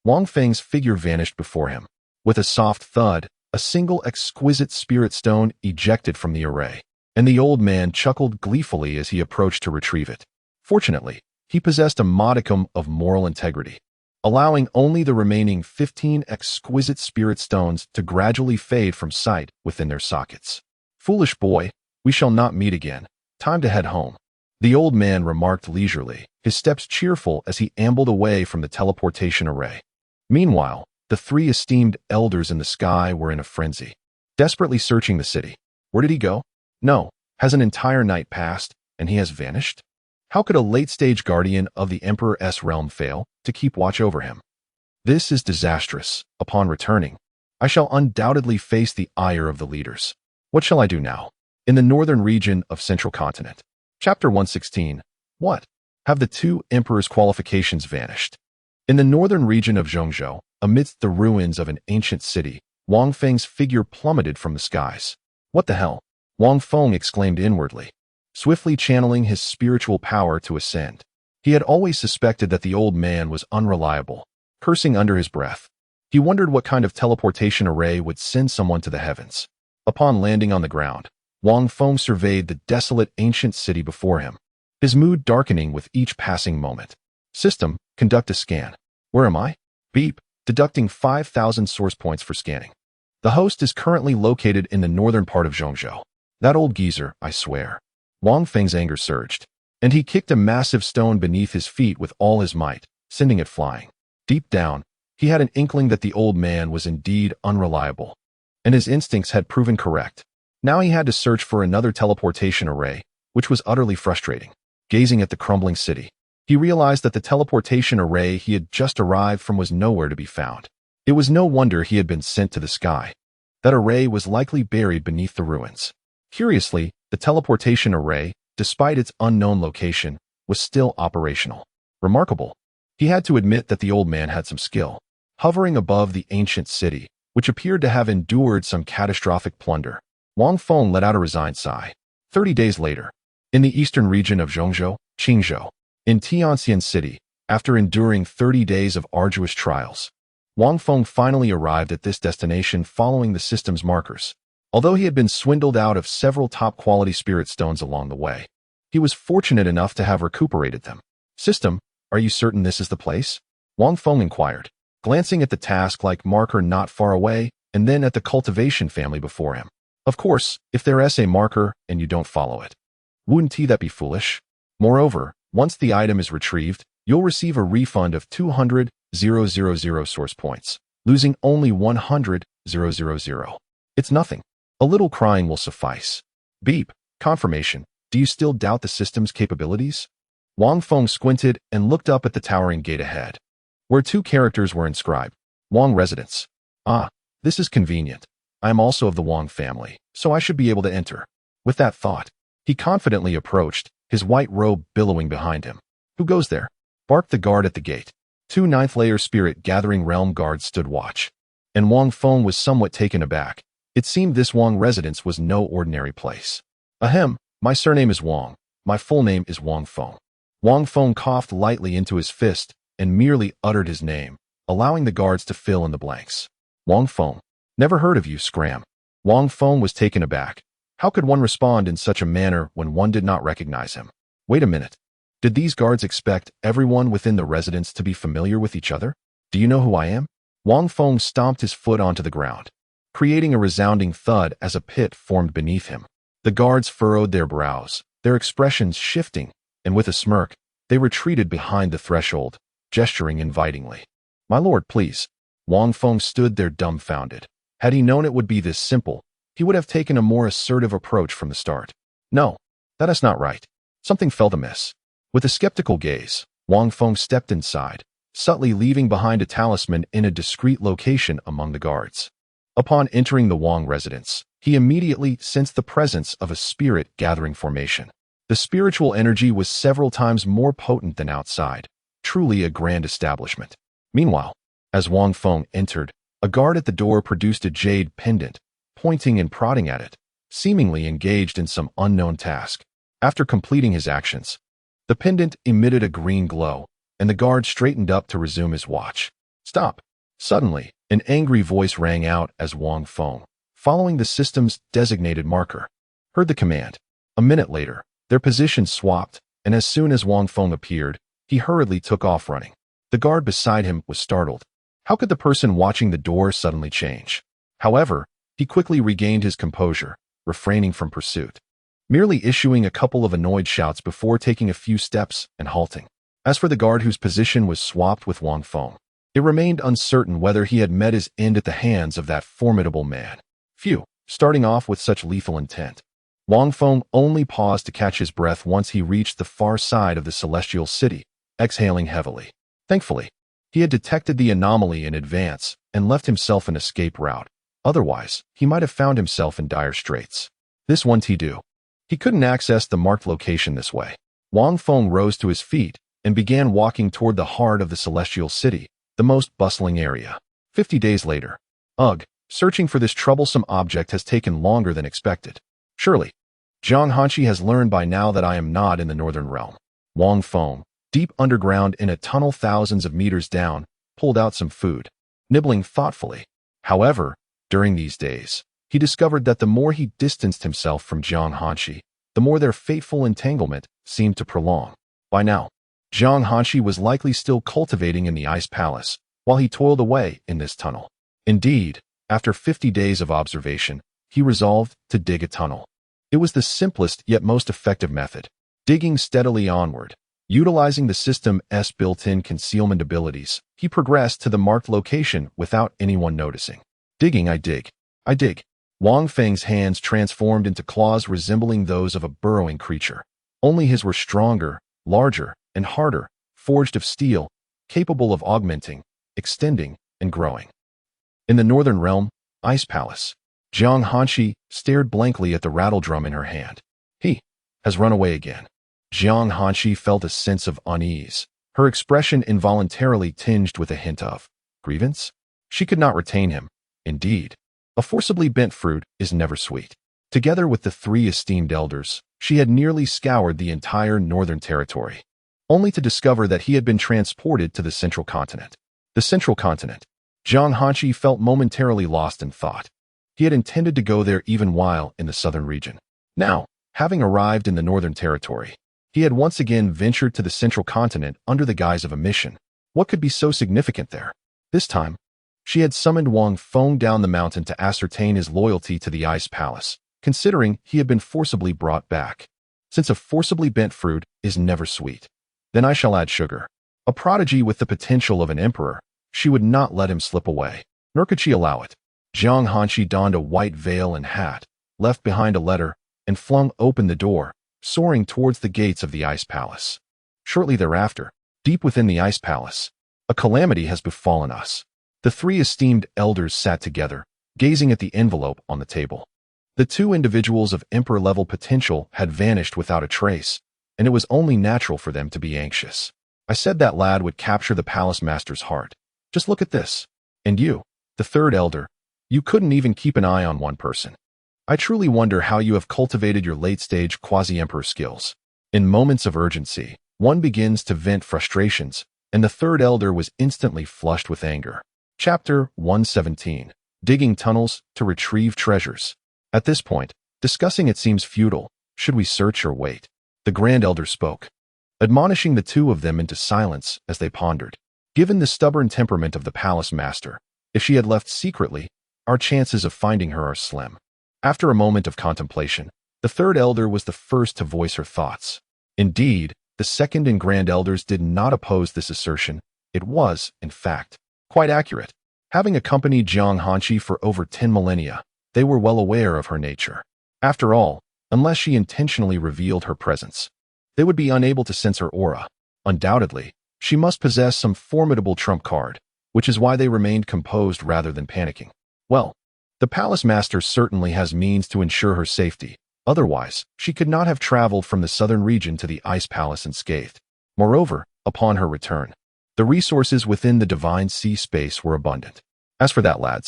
Wang Feng's figure vanished before him. With a soft thud, a single exquisite spirit stone ejected from the array, and the old man chuckled gleefully as he approached to retrieve it. Fortunately, he possessed a modicum of moral integrity, allowing only the remaining 15 exquisite spirit stones to gradually fade from sight within their sockets. "Foolish boy, we shall not meet again. Time to head home," the old man remarked leisurely, his steps cheerful as he ambled away from the teleportation array. Meanwhile, the 3 esteemed elders in the sky were in a frenzy, desperately searching the city. Where did he go? No, has an entire night passed, and he has vanished? How could a late-stage guardian of the Emperor's realm fail to keep watch over him? This is disastrous. Upon returning, I shall undoubtedly face the ire of the leaders. What shall I do now? In the northern region of Central Continent. Chapter 116. What? Have the 2 emperors' qualifications vanished? In the northern region of Zhongzhou, amidst the ruins of an ancient city, Wang Feng's figure plummeted from the skies. "What the hell?" Wang Feng exclaimed inwardly, swiftly channeling his spiritual power to ascend. He had always suspected that the old man was unreliable, cursing under his breath. He wondered what kind of teleportation array would send someone to the heavens. Upon landing on the ground, Wang Feng surveyed the desolate ancient city before him, his mood darkening with each passing moment. "System, conduct a scan. Where am I?" Beep, deducting 5,000 source points for scanning. "The host is currently located in the northern part of Zhongzhou." That old geezer, I swear. Wang Feng's anger surged, and he kicked a massive stone beneath his feet with all his might, sending it flying. Deep down, he had an inkling that the old man was indeed unreliable, and his instincts had proven correct. Now he had to search for another teleportation array, which was utterly frustrating. Gazing at the crumbling city, he realized that the teleportation array he had just arrived from was nowhere to be found. It was no wonder he had been sent to the sky. That array was likely buried beneath the ruins. Curiously, the teleportation array, despite its unknown location, was still operational. Remarkable. He had to admit that the old man had some skill. Hovering above the ancient city, which appeared to have endured some catastrophic plunder, Wang Feng let out a resigned sigh. 30 days later, in the eastern region of Zhongzhou, Qingzhou, in Tianxian City, after enduring 30 days of arduous trials, Wang Feng finally arrived at this destination following the system's markers. Although he had been swindled out of several top-quality spirit stones along the way, He was fortunate enough to have recuperated them. System, are you certain this is the place? Wang Feng inquired, glancing at the task-like marker not far away and then at the cultivation family before him. Of course, if there is a marker and you don't follow it. Wouldn't that be foolish? Moreover, once the item is retrieved, you'll receive a refund of 200,000 source points, losing only 100,000. It's nothing. A little crying will suffice. Beep. Confirmation. Do you still doubt the system's capabilities? Wang Feng squinted and looked up at the towering gate ahead, where two characters were inscribed. Wang residence. Ah, this is convenient. I am also of the Wang family, so I should be able to enter. With that thought, he confidently approached, his white robe billowing behind him. Who goes there? Barked the guard at the gate. Two ninth-layer spirit-gathering realm guards stood watch, and Wang Feng was somewhat taken aback. It seemed this Wang residence was no ordinary place. Ahem, my surname is Wang. My full name is Wang Feng. Wang Feng coughed lightly into his fist and merely uttered his name, allowing the guards to fill in the blanks. Wang Feng. Never heard of you, Scram. Wang Feng was taken aback. How could one respond in such a manner when one did not recognize him? Wait a minute. Did these guards expect everyone within the residence to be familiar with each other? Do you know who I am? Wang Feng stomped his foot onto the ground, creating a resounding thud as a pit formed beneath him. The guards furrowed their brows, their expressions shifting, and with a smirk, they retreated behind the threshold, gesturing invitingly. My lord, please. Wang Feng stood there dumbfounded. Had he known it would be this simple, he would have taken a more assertive approach from the start. No, that is not right. Something felt amiss. With a skeptical gaze, Wang Feng stepped inside, subtly leaving behind a talisman in a discreet location among the guards. Upon entering the Wang residence, he immediately sensed the presence of a spirit-gathering formation. The spiritual energy was several times more potent than outside, truly a grand establishment. Meanwhile, as Wang Feng entered, a guard at the door produced a jade pendant, pointing and prodding at it, seemingly engaged in some unknown task. After completing his actions, the pendant emitted a green glow, and the guard straightened up to resume his watch. Stop! Suddenly, an angry voice rang out as Wang Feng, following the system's designated marker, heard the command. A minute later, their positions swapped, and as soon as Wang Feng appeared, he hurriedly took off running. The guard beside him was startled. How could the person watching the door suddenly change? However, he quickly regained his composure, refraining from pursuit, merely issuing a couple of annoyed shouts before taking a few steps and halting. As for the guard whose position was swapped with Wang Feng, it remained uncertain whether he had met his end at the hands of that formidable man. Phew, starting off with such lethal intent. Wang Feng only paused to catch his breath once he reached the far side of the celestial city, exhaling heavily. Thankfully, he had detected the anomaly in advance and left himself an escape route. Otherwise, he might have found himself in dire straits. This won't he do. He couldn't access the marked location this way. Wang Feng rose to his feet and began walking toward the heart of the celestial city, the most bustling area. 50 days later. Ugh, searching for this troublesome object has taken longer than expected. Surely, Zhang Hanshi has learned by now that I am not in the northern realm. Wang Feng, deep underground in a tunnel thousands of meters down, pulled out some food, nibbling thoughtfully. However, during these days, he discovered that the more he distanced himself from Zhang Hanshi, the more their fateful entanglement seemed to prolong. By now, Zhang Hanshi was likely still cultivating in the Ice Palace, while he toiled away in this tunnel. Indeed, after 50 days of observation, he resolved to dig a tunnel. It was the simplest yet most effective method. Digging steadily onward, utilizing the system's built-in concealment abilities, he progressed to the marked location without anyone noticing. Digging, I dig. I dig. Wang Feng's hands transformed into claws resembling those of a burrowing creature. Only his were stronger, larger, and harder, forged of steel, capable of augmenting, extending, and growing. In the northern realm, Ice Palace, Zhang Hanshi stared blankly at the rattledrum in her hand. He has run away again. Zhang Hanshi felt a sense of unease, her expression involuntarily tinged with a hint of grievance. She could not retain him. Indeed, a forcibly bent fruit is never sweet. Together with the three esteemed elders, she had nearly scoured the entire northern territory, only to discover that he had been transported to the central continent. The central continent. Zhang Hanshi felt momentarily lost in thought. He had intended to go there even while in the southern region. Now, Having arrived in the Northern Territory, he had once again ventured to the Central Continent under the guise of a mission. What could be so significant there? This time, she had summoned Wang Feng down the mountain to ascertain his loyalty to the Ice Palace, considering he had been forcibly brought back. Since a forcibly bent fruit is never sweet, then I shall add sugar. A prodigy with the potential of an emperor, she would not let him slip away, nor could she allow it. Jiang Hanshi donned a white veil and hat, left behind a letter, and flung open the door, soaring towards the gates of the Ice Palace. Shortly thereafter, deep within the Ice Palace, a calamity has befallen us. The three esteemed elders sat together, gazing at the envelope on the table. The two individuals of emperor-level potential had vanished without a trace, and it was only natural for them to be anxious. I said that lad would capture the palace master's heart. Just look at this. And you, the third elder, you couldn't even keep an eye on one person. I truly wonder how you have cultivated your late-stage quasi-emperor skills. In moments of urgency, one begins to vent frustrations, and the third elder was instantly flushed with anger. Chapter 117. Digging tunnels to retrieve treasures. At this point, discussing it seems futile. Should we search or wait? The Grand Elder spoke, admonishing the two of them into silence as they pondered. Given the stubborn temperament of the palace master, if she had left secretly, our chances of finding her are slim. After a moment of contemplation, the third elder was the first to voice her thoughts. Indeed, the second and Grand Elders did not oppose this assertion. It was, in fact, quite accurate. Having accompanied Jiang Hanshi for over 10 millennia, they were well aware of her nature. After all, unless she intentionally revealed her presence, they would be unable to sense her aura. Undoubtedly, she must possess some formidable trump card, which is why they remained composed rather than panicking. Well, the palace master certainly has means to ensure her safety. Otherwise, she could not have traveled from the southern region to the Ice Palace unscathed. Moreover, upon her return, the resources within the divine sea space were abundant. As for that lad,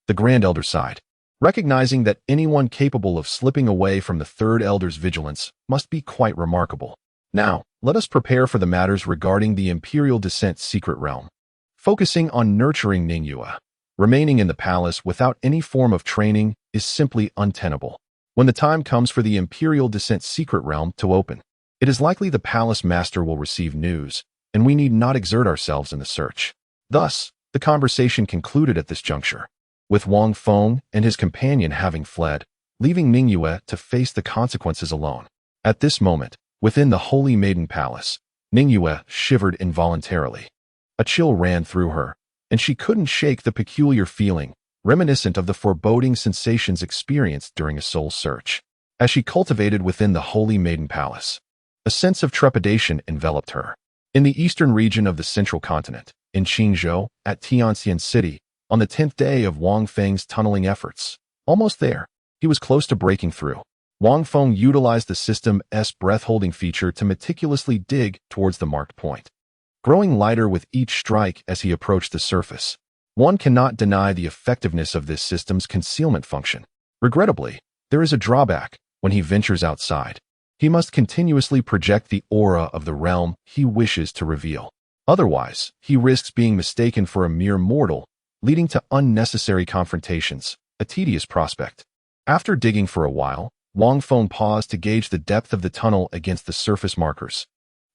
the Grand Elder sighed, recognizing that anyone capable of slipping away from the third elder's vigilance must be quite remarkable. Now, let us prepare for the matters regarding the Imperial Descent secret realm. Focusing on nurturing Ningyue, remaining in the palace without any form of training is simply untenable. When the time comes for the Imperial Descent secret realm to open, it is likely the palace master will receive news, and we need not exert ourselves in the search. Thus, the conversation concluded at this juncture, with Wang Feng and his companion having fled, leaving Ningyue to face the consequences alone. At this moment, within the Holy Maiden Palace, Ningyue shivered involuntarily. A chill ran through her, and she couldn't shake the peculiar feeling, reminiscent of the foreboding sensations experienced during a soul search. As she cultivated within the Holy Maiden Palace, a sense of trepidation enveloped her. In the eastern region of the Central Continent, in Qingzhou, at Tianxian City, on the 10th day of Wang Feng's tunneling efforts, almost there, he was close to breaking through. Wang Feng utilized the system's breath-holding feature to meticulously dig towards the marked point, growing lighter with each strike as he approached the surface. One cannot deny the effectiveness of this system's concealment function. Regrettably, there is a drawback. When he ventures outside, he must continuously project the aura of the realm he wishes to reveal. Otherwise, he risks being mistaken for a mere mortal, leading to unnecessary confrontations, a tedious prospect. After digging for a while, Wang Feng paused to gauge the depth of the tunnel against the surface markers,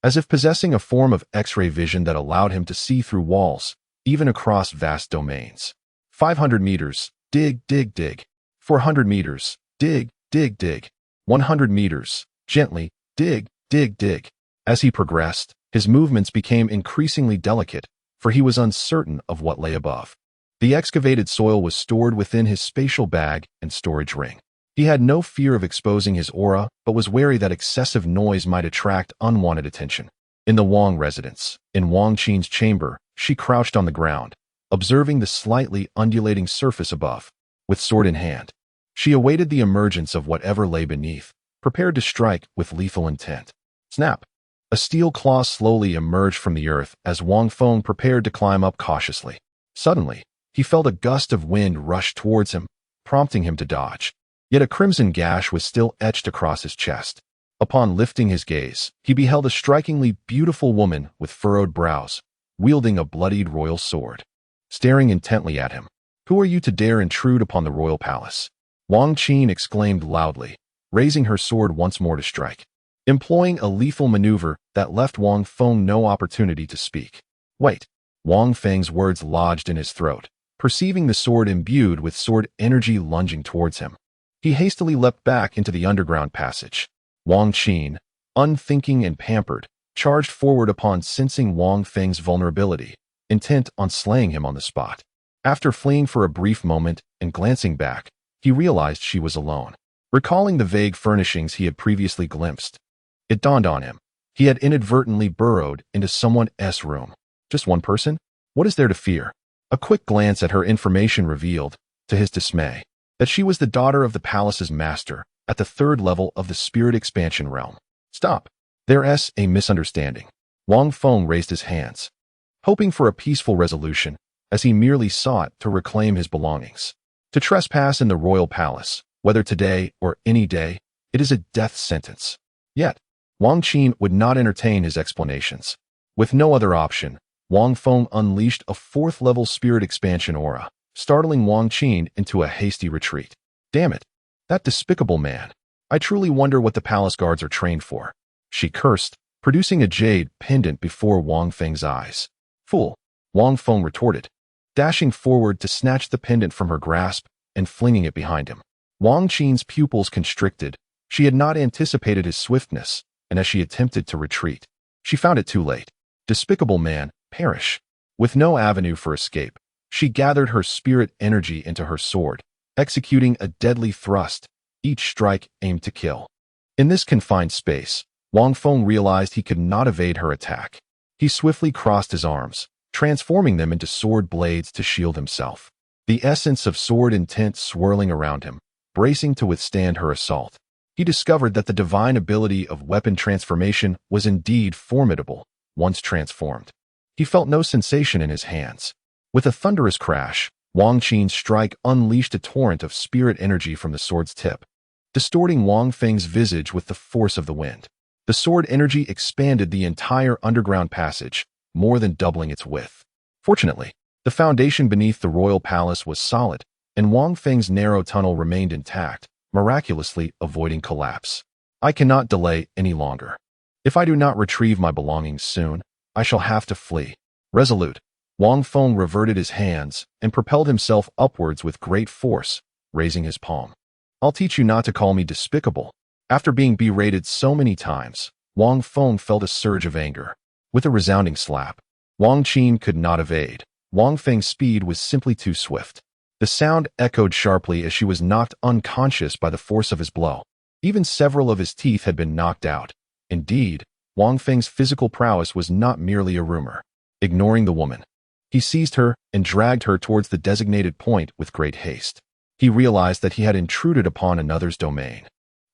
as if possessing a form of X-ray vision that allowed him to see through walls, even across vast domains. 500 meters, dig, dig, dig. 400 meters, dig, dig, dig. 100 meters, gently, dig, dig, dig. As he progressed, his movements became increasingly delicate, for he was uncertain of what lay above. The excavated soil was stored within his spatial bag and storage ring. He had no fear of exposing his aura, but was wary that excessive noise might attract unwanted attention. In the Wang residence, in Wang Qin's chamber, she crouched on the ground, observing the slightly undulating surface above. With sword in hand, she awaited the emergence of whatever lay beneath, prepared to strike with lethal intent. Snap! A steel claw slowly emerged from the earth as Wang Feng prepared to climb up cautiously. Suddenly, he felt a gust of wind rush towards him, prompting him to dodge. Yet a crimson gash was still etched across his chest. Upon lifting his gaze, he beheld a strikingly beautiful woman with furrowed brows, wielding a bloodied royal sword, staring intently at him. "Who are you to dare intrude upon the royal palace?" Wang Qin exclaimed loudly, raising her sword once more to strike, employing a lethal maneuver that left Wang Feng no opportunity to speak. Wait. Wang Feng's words lodged in his throat, perceiving the sword imbued with sword energy lunging towards him. He hastily leapt back into the underground passage. Wang Qin, unthinking and pampered, charged forward upon sensing Wang Feng's vulnerability, intent on slaying him on the spot. After fleeing for a brief moment and glancing back, he realized she was alone. Recalling the vague furnishings he had previously glimpsed, it dawned on him. He had inadvertently burrowed into someone else's room. Just one person? What is there to fear? A quick glance at her information revealed, to his dismay, that she was the daughter of the palace's master at the third level of the spirit expansion realm. Stop. There's a misunderstanding. Wang Feng raised his hands, hoping for a peaceful resolution, as he merely sought to reclaim his belongings. To trespass in the royal palace, whether today or any day, it is a death sentence. Yet, Wang Qin would not entertain his explanations. With no other option, Wang Feng unleashed a fourth-level spirit expansion aura, startling Wang Qin into a hasty retreat. Damn it! That despicable man. I truly wonder what the palace guards are trained for. She cursed, producing a jade pendant before Wang Feng's eyes. Fool! Wang Feng retorted, dashing forward to snatch the pendant from her grasp and flinging it behind him. Wang Qin's pupils constricted. She had not anticipated his swiftness, and as she attempted to retreat, she found it too late. Despicable man, perish. With no avenue for escape, she gathered her spirit energy into her sword, executing a deadly thrust, each strike aimed to kill. In this confined space, Wang Feng realized he could not evade her attack. He swiftly crossed his arms, transforming them into sword blades to shield himself. The essence of sword intent swirling around him, bracing to withstand her assault. He discovered that the divine ability of weapon transformation was indeed formidable, once transformed. He felt no sensation in his hands. With a thunderous crash, Wang Qin's strike unleashed a torrent of spirit energy from the sword's tip, distorting Wang Feng's visage with the force of the wind. The sword energy expanded the entire underground passage, more than doubling its width. Fortunately, the foundation beneath the royal palace was solid, and Wang Feng's narrow tunnel remained intact, miraculously avoiding collapse. I cannot delay any longer. If I do not retrieve my belongings soon, I shall have to flee. Resolute, Wang Feng reverted his hands and propelled himself upwards with great force, raising his palm. I'll teach you not to call me despicable. After being berated so many times, Wang Feng felt a surge of anger. With a resounding slap, Wang Qin could not evade. Wang Feng's speed was simply too swift. The sound echoed sharply as she was knocked unconscious by the force of his blow. Even several of his teeth had been knocked out. Indeed, Wang Feng's physical prowess was not merely a rumor. Ignoring the woman, he seized her and dragged her towards the designated point with great haste. He realized that he had intruded upon another's domain,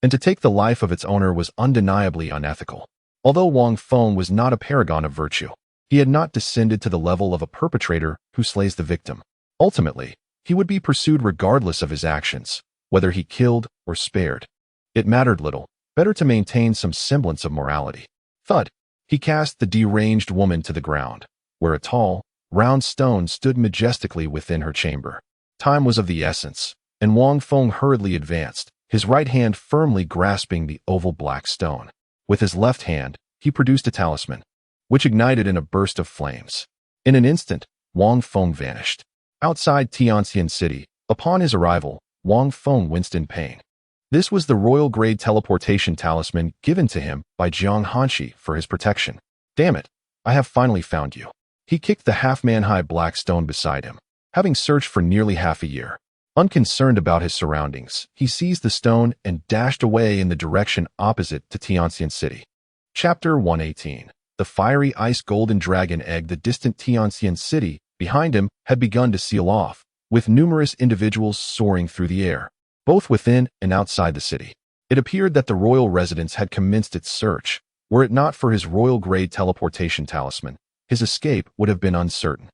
and to take the life of its owner was undeniably unethical. Although Wang Feng was not a paragon of virtue, he had not descended to the level of a perpetrator who slays the victim. Ultimately, he would be pursued regardless of his actions, whether he killed or spared. It mattered little. Better to maintain some semblance of morality. Thud! He cast the deranged woman to the ground, where a tall, round stone stood majestically within her chamber. Time was of the essence, and Wang Feng hurriedly advanced, his right hand firmly grasping the oval black stone. With his left hand, he produced a talisman, which ignited in a burst of flames. In an instant, Wang Feng vanished. Outside Tianxian City, upon his arrival, Wang Feng winced in pain. This was the royal-grade teleportation talisman given to him by Jiang Hanshi for his protection. Damn it, I have finally found you. He kicked the half-man-high black stone beside him. Having searched for nearly half a year, unconcerned about his surroundings, he seized the stone and dashed away in the direction opposite to Tianxian City. Chapter 118. The fiery ice golden dragon egg. The distant Tianxian City, behind him, had begun to seal off, with numerous individuals soaring through the air, both within and outside the city. It appeared that the royal residence had commenced its search. Were it not for his royal-grade teleportation talisman, his escape would have been uncertain.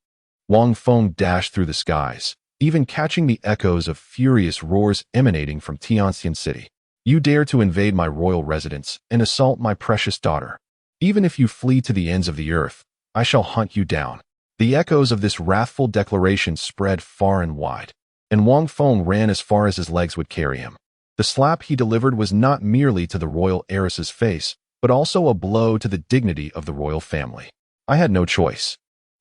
Wang Feng dashed through the skies, even catching the echoes of furious roars emanating from Tianxian City. You dare to invade my royal residence and assault my precious daughter. Even if you flee to the ends of the earth, I shall hunt you down. The echoes of this wrathful declaration spread far and wide, and Wang Feng ran as far as his legs would carry him. The slap he delivered was not merely to the royal heiress's face, but also a blow to the dignity of the royal family. I had no choice.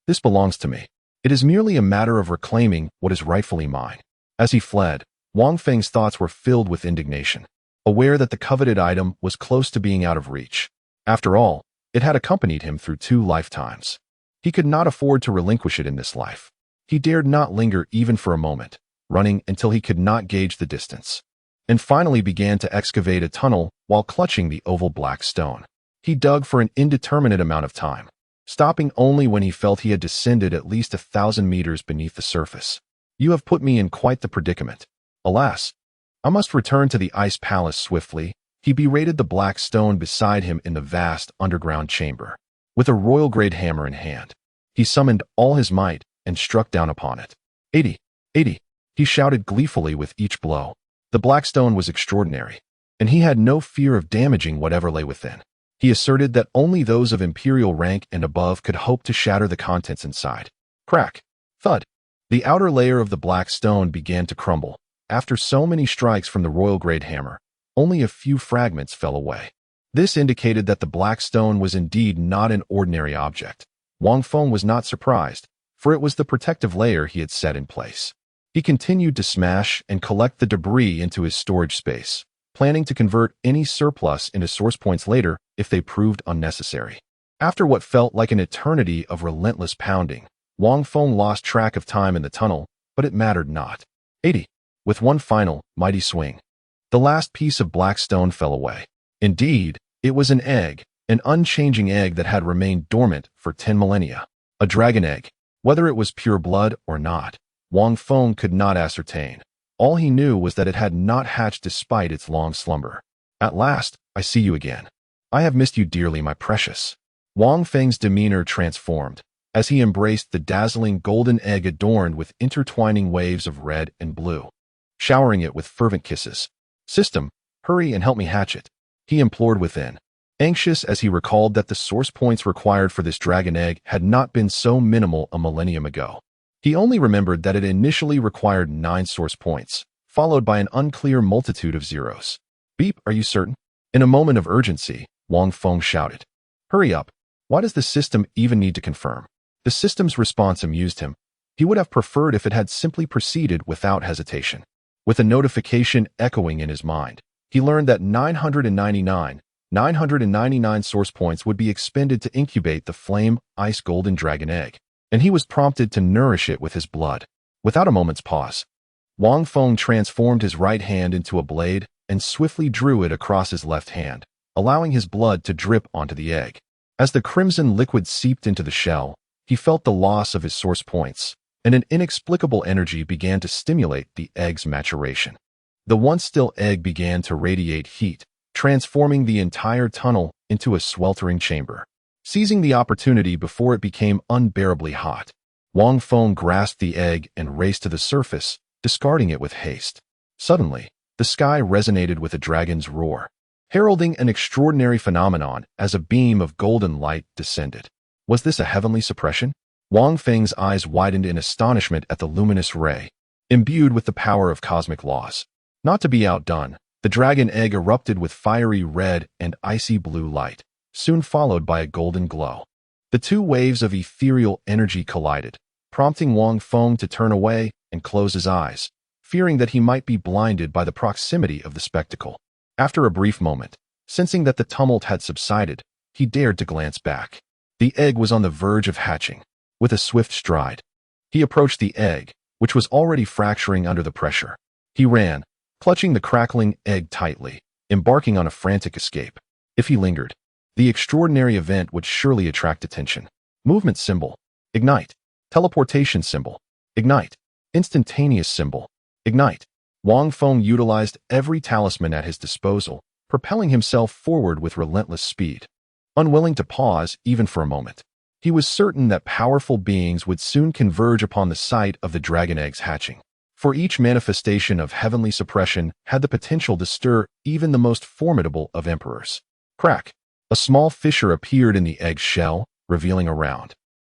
This belongs to me. It is merely a matter of reclaiming what is rightfully mine. As he fled, Wang Feng's thoughts were filled with indignation, aware that the coveted item was close to being out of reach. After all, it had accompanied him through 2 lifetimes. He could not afford to relinquish it in this life. He dared not linger even for a moment, running until he could not gauge the distance, and finally began to excavate a tunnel while clutching the oval black stone. He dug for an indeterminate amount of time, stopping only when he felt he had descended at least 1,000 meters beneath the surface. You have put me in quite the predicament. Alas, I must return to the ice palace swiftly. He berated the black stone beside him in the vast underground chamber. With a royal-grade hammer in hand, he summoned all his might and struck down upon it. 80, 80, he shouted gleefully with each blow. The black stone was extraordinary, and he had no fear of damaging whatever lay within. He asserted that only those of imperial rank and above could hope to shatter the contents inside. Crack! Thud! The outer layer of the black stone began to crumble. After so many strikes from the royal-grade hammer, only a few fragments fell away. This indicated that the black stone was indeed not an ordinary object. Wang Feng was not surprised, for it was the protective layer he had set in place. He continued to smash and collect the debris into his storage space, planning to convert any surplus into source points later if they proved unnecessary. After what felt like an eternity of relentless pounding, Wang Feng lost track of time in the tunnel, but it mattered not. 80. With one final, mighty swing, the last piece of black stone fell away. Indeed, it was an egg, an unchanging egg that had remained dormant for 10 millennia. A dragon egg. Whether it was pure blood or not, Wang Feng could not ascertain. All he knew was that it had not hatched despite its long slumber. At last, I see you again. I have missed you dearly, my precious. Wang Feng's demeanor transformed as he embraced the dazzling golden egg adorned with intertwining waves of red and blue, showering it with fervent kisses. System, hurry and help me hatch it, he implored within, anxious as he recalled that the source points required for this dragon egg had not been so minimal a millennium ago. He only remembered that it initially required 9 source points, followed by an unclear multitude of zeros. Beep, are you certain? In a moment of urgency, Wang Feng shouted. Hurry up. Why does the system even need to confirm? The system's response amused him. He would have preferred if it had simply proceeded without hesitation. With a notification echoing in his mind, he learned that 999 source points would be expended to incubate the flame ice golden dragon egg, and he was prompted to nourish it with his blood. Without a moment's pause, Wang Feng transformed his right hand into a blade and swiftly drew it across his left hand, allowing his blood to drip onto the egg. As the crimson liquid seeped into the shell, he felt the loss of his source points, and an inexplicable energy began to stimulate the egg's maturation. The once still egg began to radiate heat, transforming the entire tunnel into a sweltering chamber. Seizing the opportunity before it became unbearably hot, Wang Feng grasped the egg and raced to the surface, discarding it with haste. Suddenly, the sky resonated with a dragon's roar, heralding an extraordinary phenomenon as a beam of golden light descended. Was this a heavenly suppression? Wang Feng's eyes widened in astonishment at the luminous ray, imbued with the power of cosmic laws. Not to be outdone, the dragon egg erupted with fiery red and icy blue light, soon followed by a golden glow. The 2 waves of ethereal energy collided, prompting Wang Feng to turn away and close his eyes, fearing that he might be blinded by the proximity of the spectacle. After a brief moment, sensing that the tumult had subsided, he dared to glance back. The egg was on the verge of hatching. With a swift stride, he approached the egg, which was already fracturing under the pressure. He ran, clutching the crackling egg tightly, embarking on a frantic escape. If he lingered, the extraordinary event would surely attract attention. Movement symbol. Ignite. Teleportation symbol. Ignite. Instantaneous symbol. Ignite. Wang Feng utilized every talisman at his disposal, propelling himself forward with relentless speed. Unwilling to pause even for a moment, he was certain that powerful beings would soon converge upon the site of the dragon egg's hatching. For each manifestation of heavenly suppression had the potential to stir even the most formidable of emperors. Crack! A small fissure appeared in the egg's shell, revealing a round,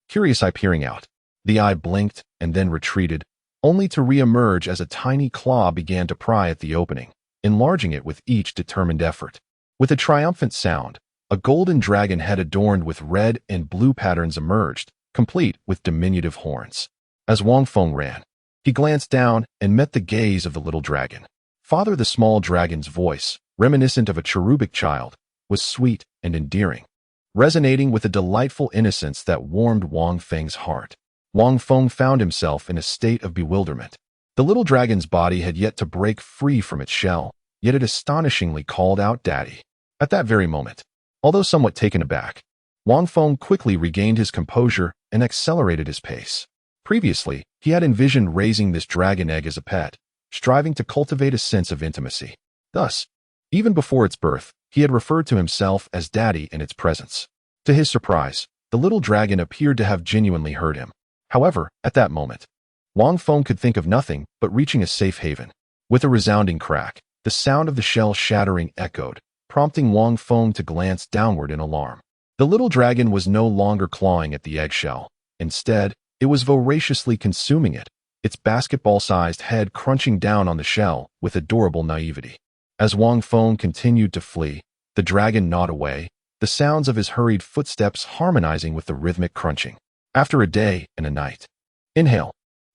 curious eye peering out. The eye blinked and then retreated, only to re-emerge as a tiny claw began to pry at the opening. enlarging it with each determined effort. With a triumphant sound, a golden dragon head adorned with red and blue patterns emerged, complete with diminutive horns. As Wang Feng ran, he glanced down and met the gaze of the little dragon. Father, the small dragon's voice, reminiscent of a cherubic child, was sweet and endearing, resonating with a delightful innocence that warmed Wang Feng's heart. Wang Feng found himself in a state of bewilderment. The little dragon's body had yet to break free from its shell, yet it astonishingly called out "Daddy." At that very moment, although somewhat taken aback, Wang Feng quickly regained his composure and accelerated his pace. Previously, he had envisioned raising this dragon egg as a pet, striving to cultivate a sense of intimacy. Thus, even before its birth, he had referred to himself as Daddy in its presence. To his surprise, the little dragon appeared to have genuinely heard him. However, at that moment, Wang Feng could think of nothing but reaching a safe haven. With a resounding crack, the sound of the shell shattering echoed, prompting Wang Feng to glance downward in alarm. The little dragon was no longer clawing at the eggshell. Instead, it was voraciously consuming it, its basketball-sized head crunching down on the shell with adorable naivety. As Wang Feng continued to flee, the dragon gnawed away, the sounds of his hurried footsteps harmonizing with the rhythmic crunching. After a day and a night. Inhale.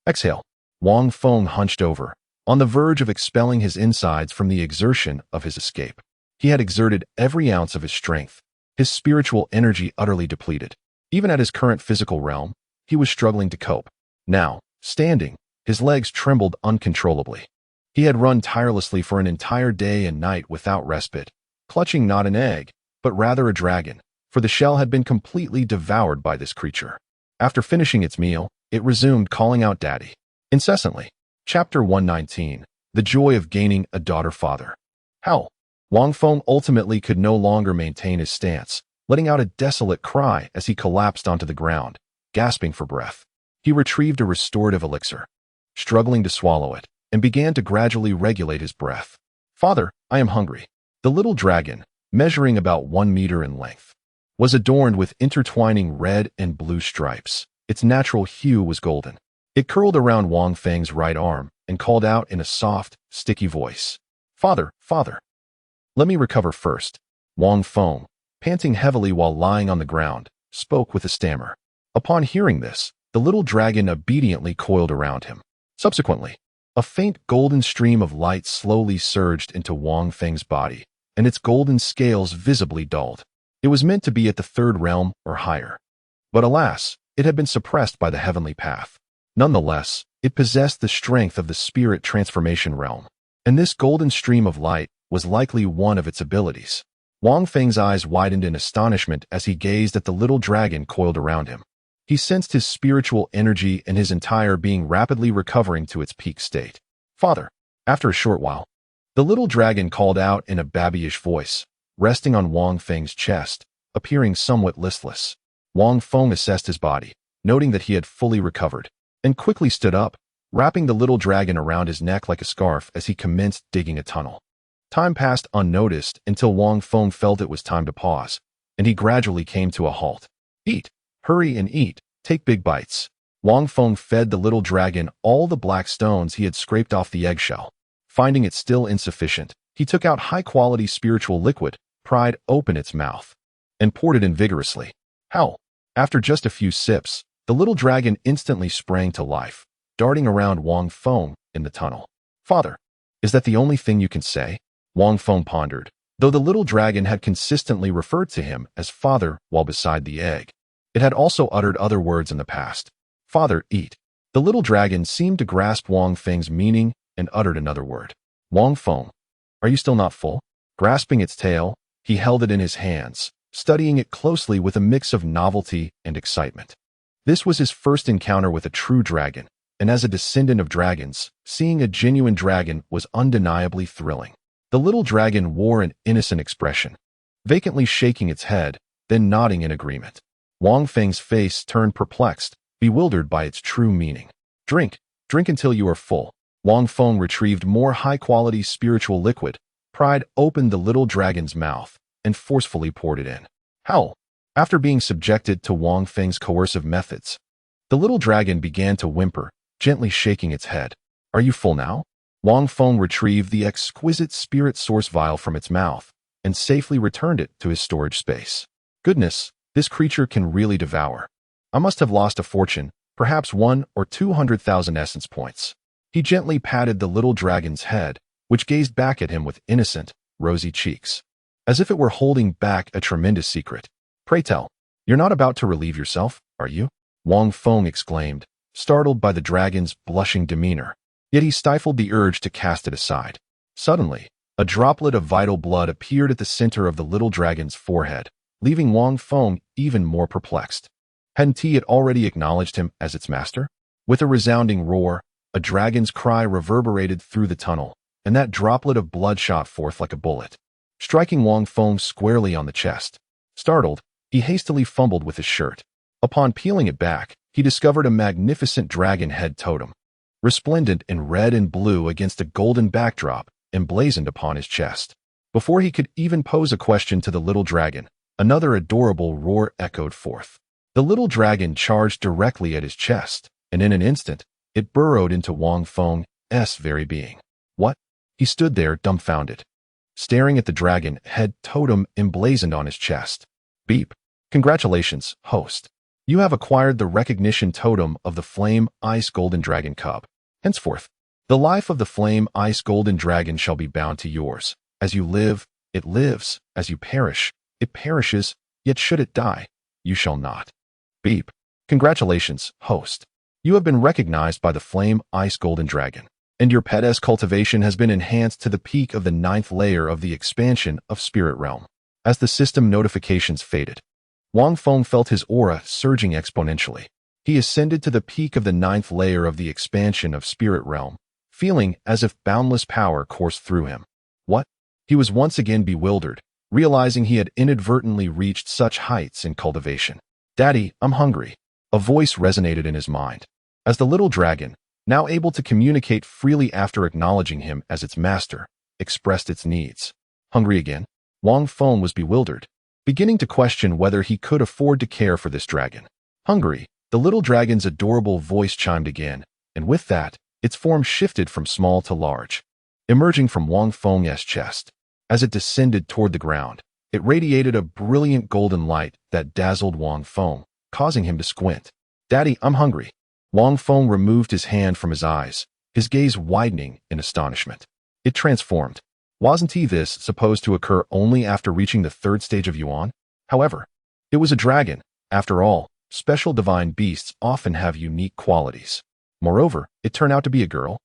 Exhale. Wang Feng hunched over, on the verge of expelling his insides from the exertion of his escape. He had exerted every ounce of his strength, his spiritual energy utterly depleted. Even at his current physical realm, he was struggling to cope. Now, standing, his legs trembled uncontrollably. He had run tirelessly for an entire day and night without respite, clutching not an egg, but rather a dragon, for the shell had been completely devoured by this creature. After finishing its meal, it resumed calling out "Daddy" incessantly. Chapter 119. The Joy of Gaining a Daughter-Father. How? Wang Feng ultimately could no longer maintain his stance, letting out a desolate cry as he collapsed onto the ground, gasping for breath. He retrieved a restorative elixir, struggling to swallow it, and began to gradually regulate his breath. "Father, I am hungry." The little dragon, measuring about 1 meter in length, was adorned with intertwining red and blue stripes. Its natural hue was golden. It curled around Wang Feng's right arm and called out in a soft, sticky voice, "Father, father." "Let me recover first." Wang Feng, panting heavily while lying on the ground, spoke with a stammer. Upon hearing this, the little dragon obediently coiled around him. Subsequently, a faint golden stream of light slowly surged into Wang Feng's body, and its golden scales visibly dulled. It was meant to be at the third realm or higher. But alas, it had been suppressed by the heavenly path. Nonetheless, it possessed the strength of the spirit transformation realm, and this golden stream of light was likely one of its abilities. Wang Feng's eyes widened in astonishment as he gazed at the little dragon coiled around him. He sensed his spiritual energy and his entire being rapidly recovering to its peak state. "Father." After a short while, the little dragon called out in a babyish voice, resting on Wang Feng's chest, appearing somewhat listless. Wang Feng assessed his body, noting that he had fully recovered, and quickly stood up, wrapping the little dragon around his neck like a scarf as he commenced digging a tunnel. Time passed unnoticed until Wang Feng felt it was time to pause, and he gradually came to a halt. "Eat. Hurry and eat. Take big bites." Wang Feng fed the little dragon all the black stones he had scraped off the eggshell. Finding it still insufficient, he took out high-quality spiritual liquid, pried open its mouth, and poured it in vigorously. How? After just a few sips, the little dragon instantly sprang to life, darting around Wang Feng in the tunnel. "Father, is that the only thing you can say?" Wang Feng pondered, though the little dragon had consistently referred to him as father while beside the egg. It had also uttered other words in the past. "Father, eat." The little dragon seemed to grasp Wang Feng's meaning and uttered another word. "Wang Feng, are you still not full?" Grasping its tail, he held it in his hands, studying it closely with a mix of novelty and excitement. This was his first encounter with a true dragon, and as a descendant of dragons, seeing a genuine dragon was undeniably thrilling. The little dragon wore an innocent expression, vacantly shaking its head, then nodding in agreement. Wang Feng's face turned perplexed, bewildered by its true meaning. "Drink, drink until you are full." Wang Feng retrieved more high-quality spiritual liquid, pried open the little dragon's mouth, and forcefully poured it in. How? After being subjected to Wang Feng's coercive methods, the little dragon began to whimper, gently shaking its head. "Are you full now?" Wang Feng retrieved the exquisite spirit source vial from its mouth and safely returned it to his storage space. Goodness, this creature can really devour. I must have lost a fortune, perhaps 1 or 200,000 essence points. He gently patted the little dragon's head, which gazed back at him with innocent, rosy cheeks, as if it were holding back a tremendous secret. Pray tell, you're not about to relieve yourself, are you? Wang Feng exclaimed, startled by the dragon's blushing demeanor. Yet he stifled the urge to cast it aside. Suddenly, a droplet of vital blood appeared at the center of the little dragon's forehead, leaving Wang Feng even more perplexed. Hadn't he already acknowledged him as its master? With a resounding roar, a dragon's cry reverberated through the tunnel, and that droplet of blood shot forth like a bullet, striking Wang Feng squarely on the chest. Startled, he hastily fumbled with his shirt. Upon peeling it back, he discovered a magnificent dragon head totem, resplendent in red and blue against a golden backdrop emblazoned upon his chest. Before he could even pose a question to the little dragon, another adorable roar echoed forth. The little dragon charged directly at his chest, and in an instant, it burrowed into Wang Feng's very being. What? He stood there dumbfounded, staring at the dragon head totem emblazoned on his chest. Beep. Congratulations, host. You have acquired the recognition totem of the Flame Ice Golden Dragon Cub. Henceforth, the life of the Flame Ice Golden Dragon shall be bound to yours. As you live, it lives. As you perish, it perishes. Yet should it die, you shall not. Beep. Congratulations, host. You have been recognized by the Flame Ice Golden Dragon, and your pet's cultivation has been enhanced to the peak of the 9th layer of the expansion of Spirit Realm. As the system notifications faded, Wang Feng felt his aura surging exponentially. He ascended to the peak of the 9th layer of the expansion of Spirit Realm, feeling as if boundless power coursed through him. What? He was once again bewildered, realizing he had inadvertently reached such heights in cultivation. Daddy, I'm hungry. A voice resonated in his mind. As the little dragon, now able to communicate freely after acknowledging him as its master, expressed its needs. Hungry again? Wang Feng was bewildered, beginning to question whether he could afford to care for this dragon. Hungry, the little dragon's adorable voice chimed again, and with that, its form shifted from small to large, emerging from Wang Feng's chest. As it descended toward the ground, it radiated a brilliant golden light that dazzled Wang Feng, causing him to squint. Daddy, I'm hungry. Wang Feng removed his hand from his eyes, his gaze widening in astonishment. It transformed. Wasn't this supposed to occur only after reaching the 3rd stage of Yuan? However, it was a dragon. After all, special divine beasts often have unique qualities. Moreover, it turned out to be a girl.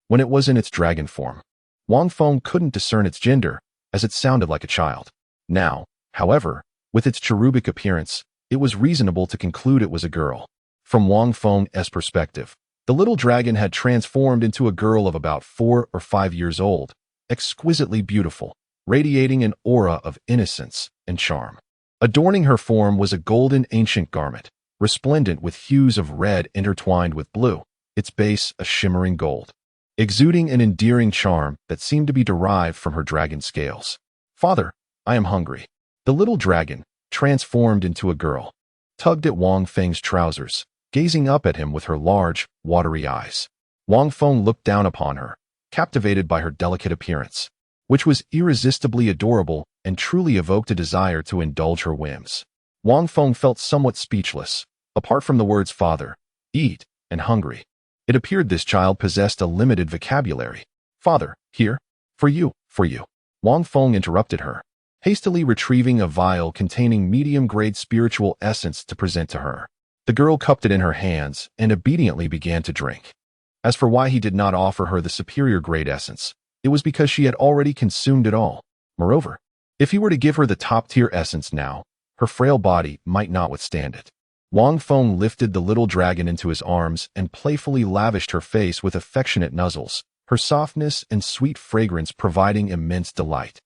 When it was in its dragon form, Wang Feng couldn't discern its gender, as it sounded like a child. Now, however, with its cherubic appearance, it was reasonable to conclude it was a girl. From Wang Feng's perspective, the little dragon had transformed into a girl of about 4 or 5 years old, exquisitely beautiful, radiating an aura of innocence and charm. Adorning her form was a golden ancient garment, resplendent with hues of red intertwined with blue, its base a shimmering gold, exuding an endearing charm that seemed to be derived from her dragon scales. Father, I am hungry. The little dragon, transformed into a girl, tugged at Wang Feng's trousers, gazing up at him with her large, watery eyes. Wang Feng looked down upon her, captivated by her delicate appearance, which was irresistibly adorable and truly evoked a desire to indulge her whims. Wang Feng felt somewhat speechless. Apart from the words father, eat, and hungry, it appeared this child possessed a limited vocabulary. Father, here, for you. Wang Feng interrupted her, hastily retrieving a vial containing medium-grade spiritual essence to present to her. The girl cupped it in her hands and obediently began to drink. As for why he did not offer her the superior grade essence, it was because she had already consumed it all. Moreover, if he were to give her the top-tier essence now, her frail body might not withstand it. Wang Feng lifted the little dragon into his arms and playfully lavished her face with affectionate nuzzles, her softness and sweet fragrance providing immense delight.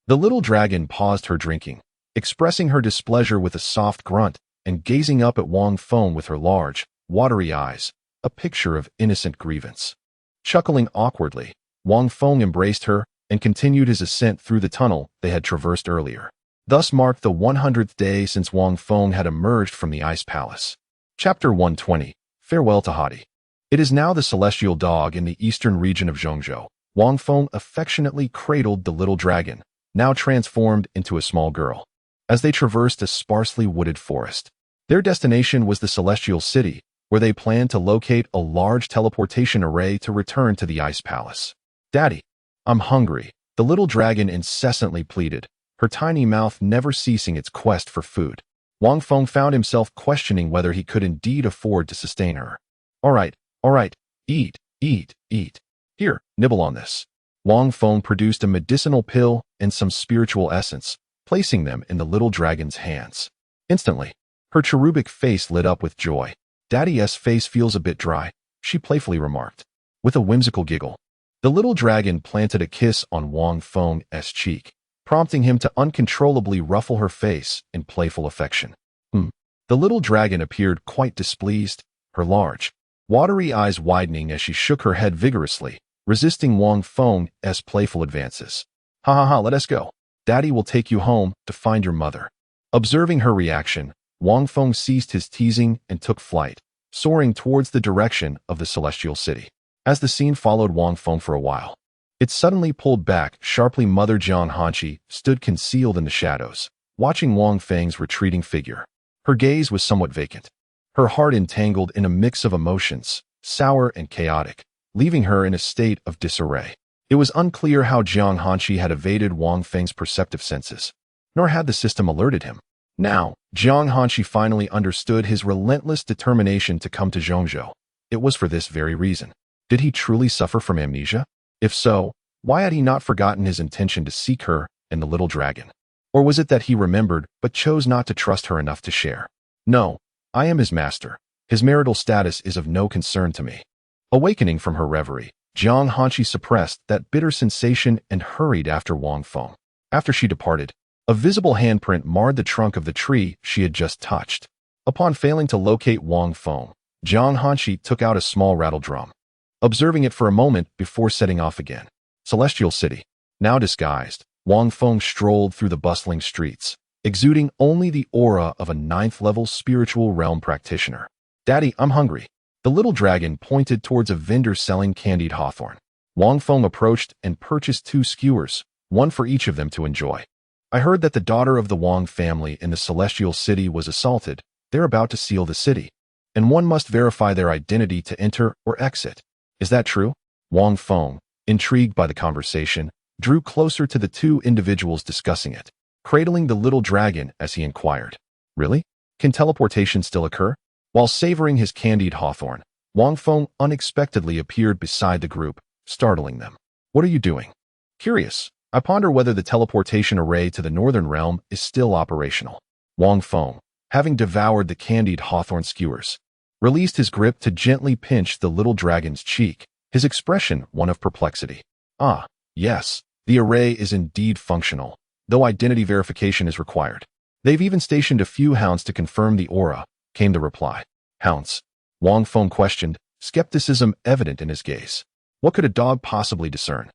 The little dragon paused her drinking, expressing her displeasure with a soft grunt and gazing up at Wang Feng with her large, watery eyes, a picture of innocent grievance. Chuckling awkwardly, Wang Feng embraced her and continued his ascent through the tunnel they had traversed earlier. Thus marked the 100th day since Wang Feng had emerged from the Ice Palace. Chapter 120. Farewell to Hadi. It is now the celestial dog in the eastern region of Zhongzhou. Wang Feng affectionately cradled the little dragon, now transformed into a small girl. As they traversed a sparsely wooded forest, their destination was the celestial city, where they planned to locate a large teleportation array to return to the ice palace. "Daddy, I'm hungry," the little dragon incessantly pleaded, her tiny mouth never ceasing its quest for food. Wang Feng found himself questioning whether he could indeed afford to sustain her. All right, eat, eat, eat. Here, nibble on this." Wang Feng produced a medicinal pill and some spiritual essence, placing them in the little dragon's hands. Instantly, her cherubic face lit up with joy. "Daddy's face feels a bit dry," she playfully remarked. With a whimsical giggle, the little dragon planted a kiss on Wang Feng's cheek, prompting him to uncontrollably ruffle her face in playful affection. The little dragon appeared quite displeased, her large, watery eyes widening as she shook her head vigorously, resisting Wang Feng's playful advances. "Ha ha ha, let us go. Daddy will take you home to find your mother." Observing her reaction, Wang Feng ceased his teasing and took flight, soaring towards the direction of the celestial city. As the scene followed Wang Feng for a while, it suddenly pulled back sharply. Mother Jiang Hanqi stood concealed in the shadows, watching Wang Feng's retreating figure. Her gaze was somewhat vacant, her heart entangled in a mix of emotions, sour and chaotic, leaving her in a state of disarray. It was unclear how Jiang Hanqi had evaded Wang Feng's perceptive senses, nor had the system alerted him. Now, Jiang Hanqi finally understood his relentless determination to come to Zhongzhou. It was for this very reason. Did he truly suffer from amnesia? If so, why had he not forgotten his intention to seek her and the little dragon? Or was it that he remembered but chose not to trust her enough to share? "No, I am his master. His marital status is of no concern to me." Awakening from her reverie, Jiang Hanqi suppressed that bitter sensation and hurried after Wang Feng. After she departed, a visible handprint marred the trunk of the tree she had just touched. Upon failing to locate Wang Feng, Jiang Hanqi took out a small rattle drum, observing it for a moment before setting off again. Celestial City. Now disguised, Wang Feng strolled through the bustling streets, exuding only the aura of a 9th-level spiritual realm practitioner. "Daddy, I'm hungry." The little dragon pointed towards a vendor selling candied hawthorn. Wang Feng approached and purchased 2 skewers, one for each of them to enjoy. "I heard that the daughter of the Wang family in the Celestial City was assaulted. They're about to seal the city, and one must verify their identity to enter or exit. Is that true?" Wang Feng, intrigued by the conversation, drew closer to the 2 individuals discussing it, cradling the little dragon as he inquired. "Really? Can teleportation still occur?" While savoring his candied hawthorn, Wang Feng unexpectedly appeared beside the group, startling them. "What are you doing?" "Curious. I ponder whether the teleportation array to the northern realm is still operational." Wang Feng, having devoured the candied hawthorn skewers, released his grip to gently pinch the little dragon's cheek, his expression one of perplexity. "Ah, yes, the array is indeed functional, though identity verification is required. They've even stationed a few hounds to confirm the aura," came the reply. "Hounds?" Wang Feng questioned, skepticism evident in his gaze. What could a dog possibly discern?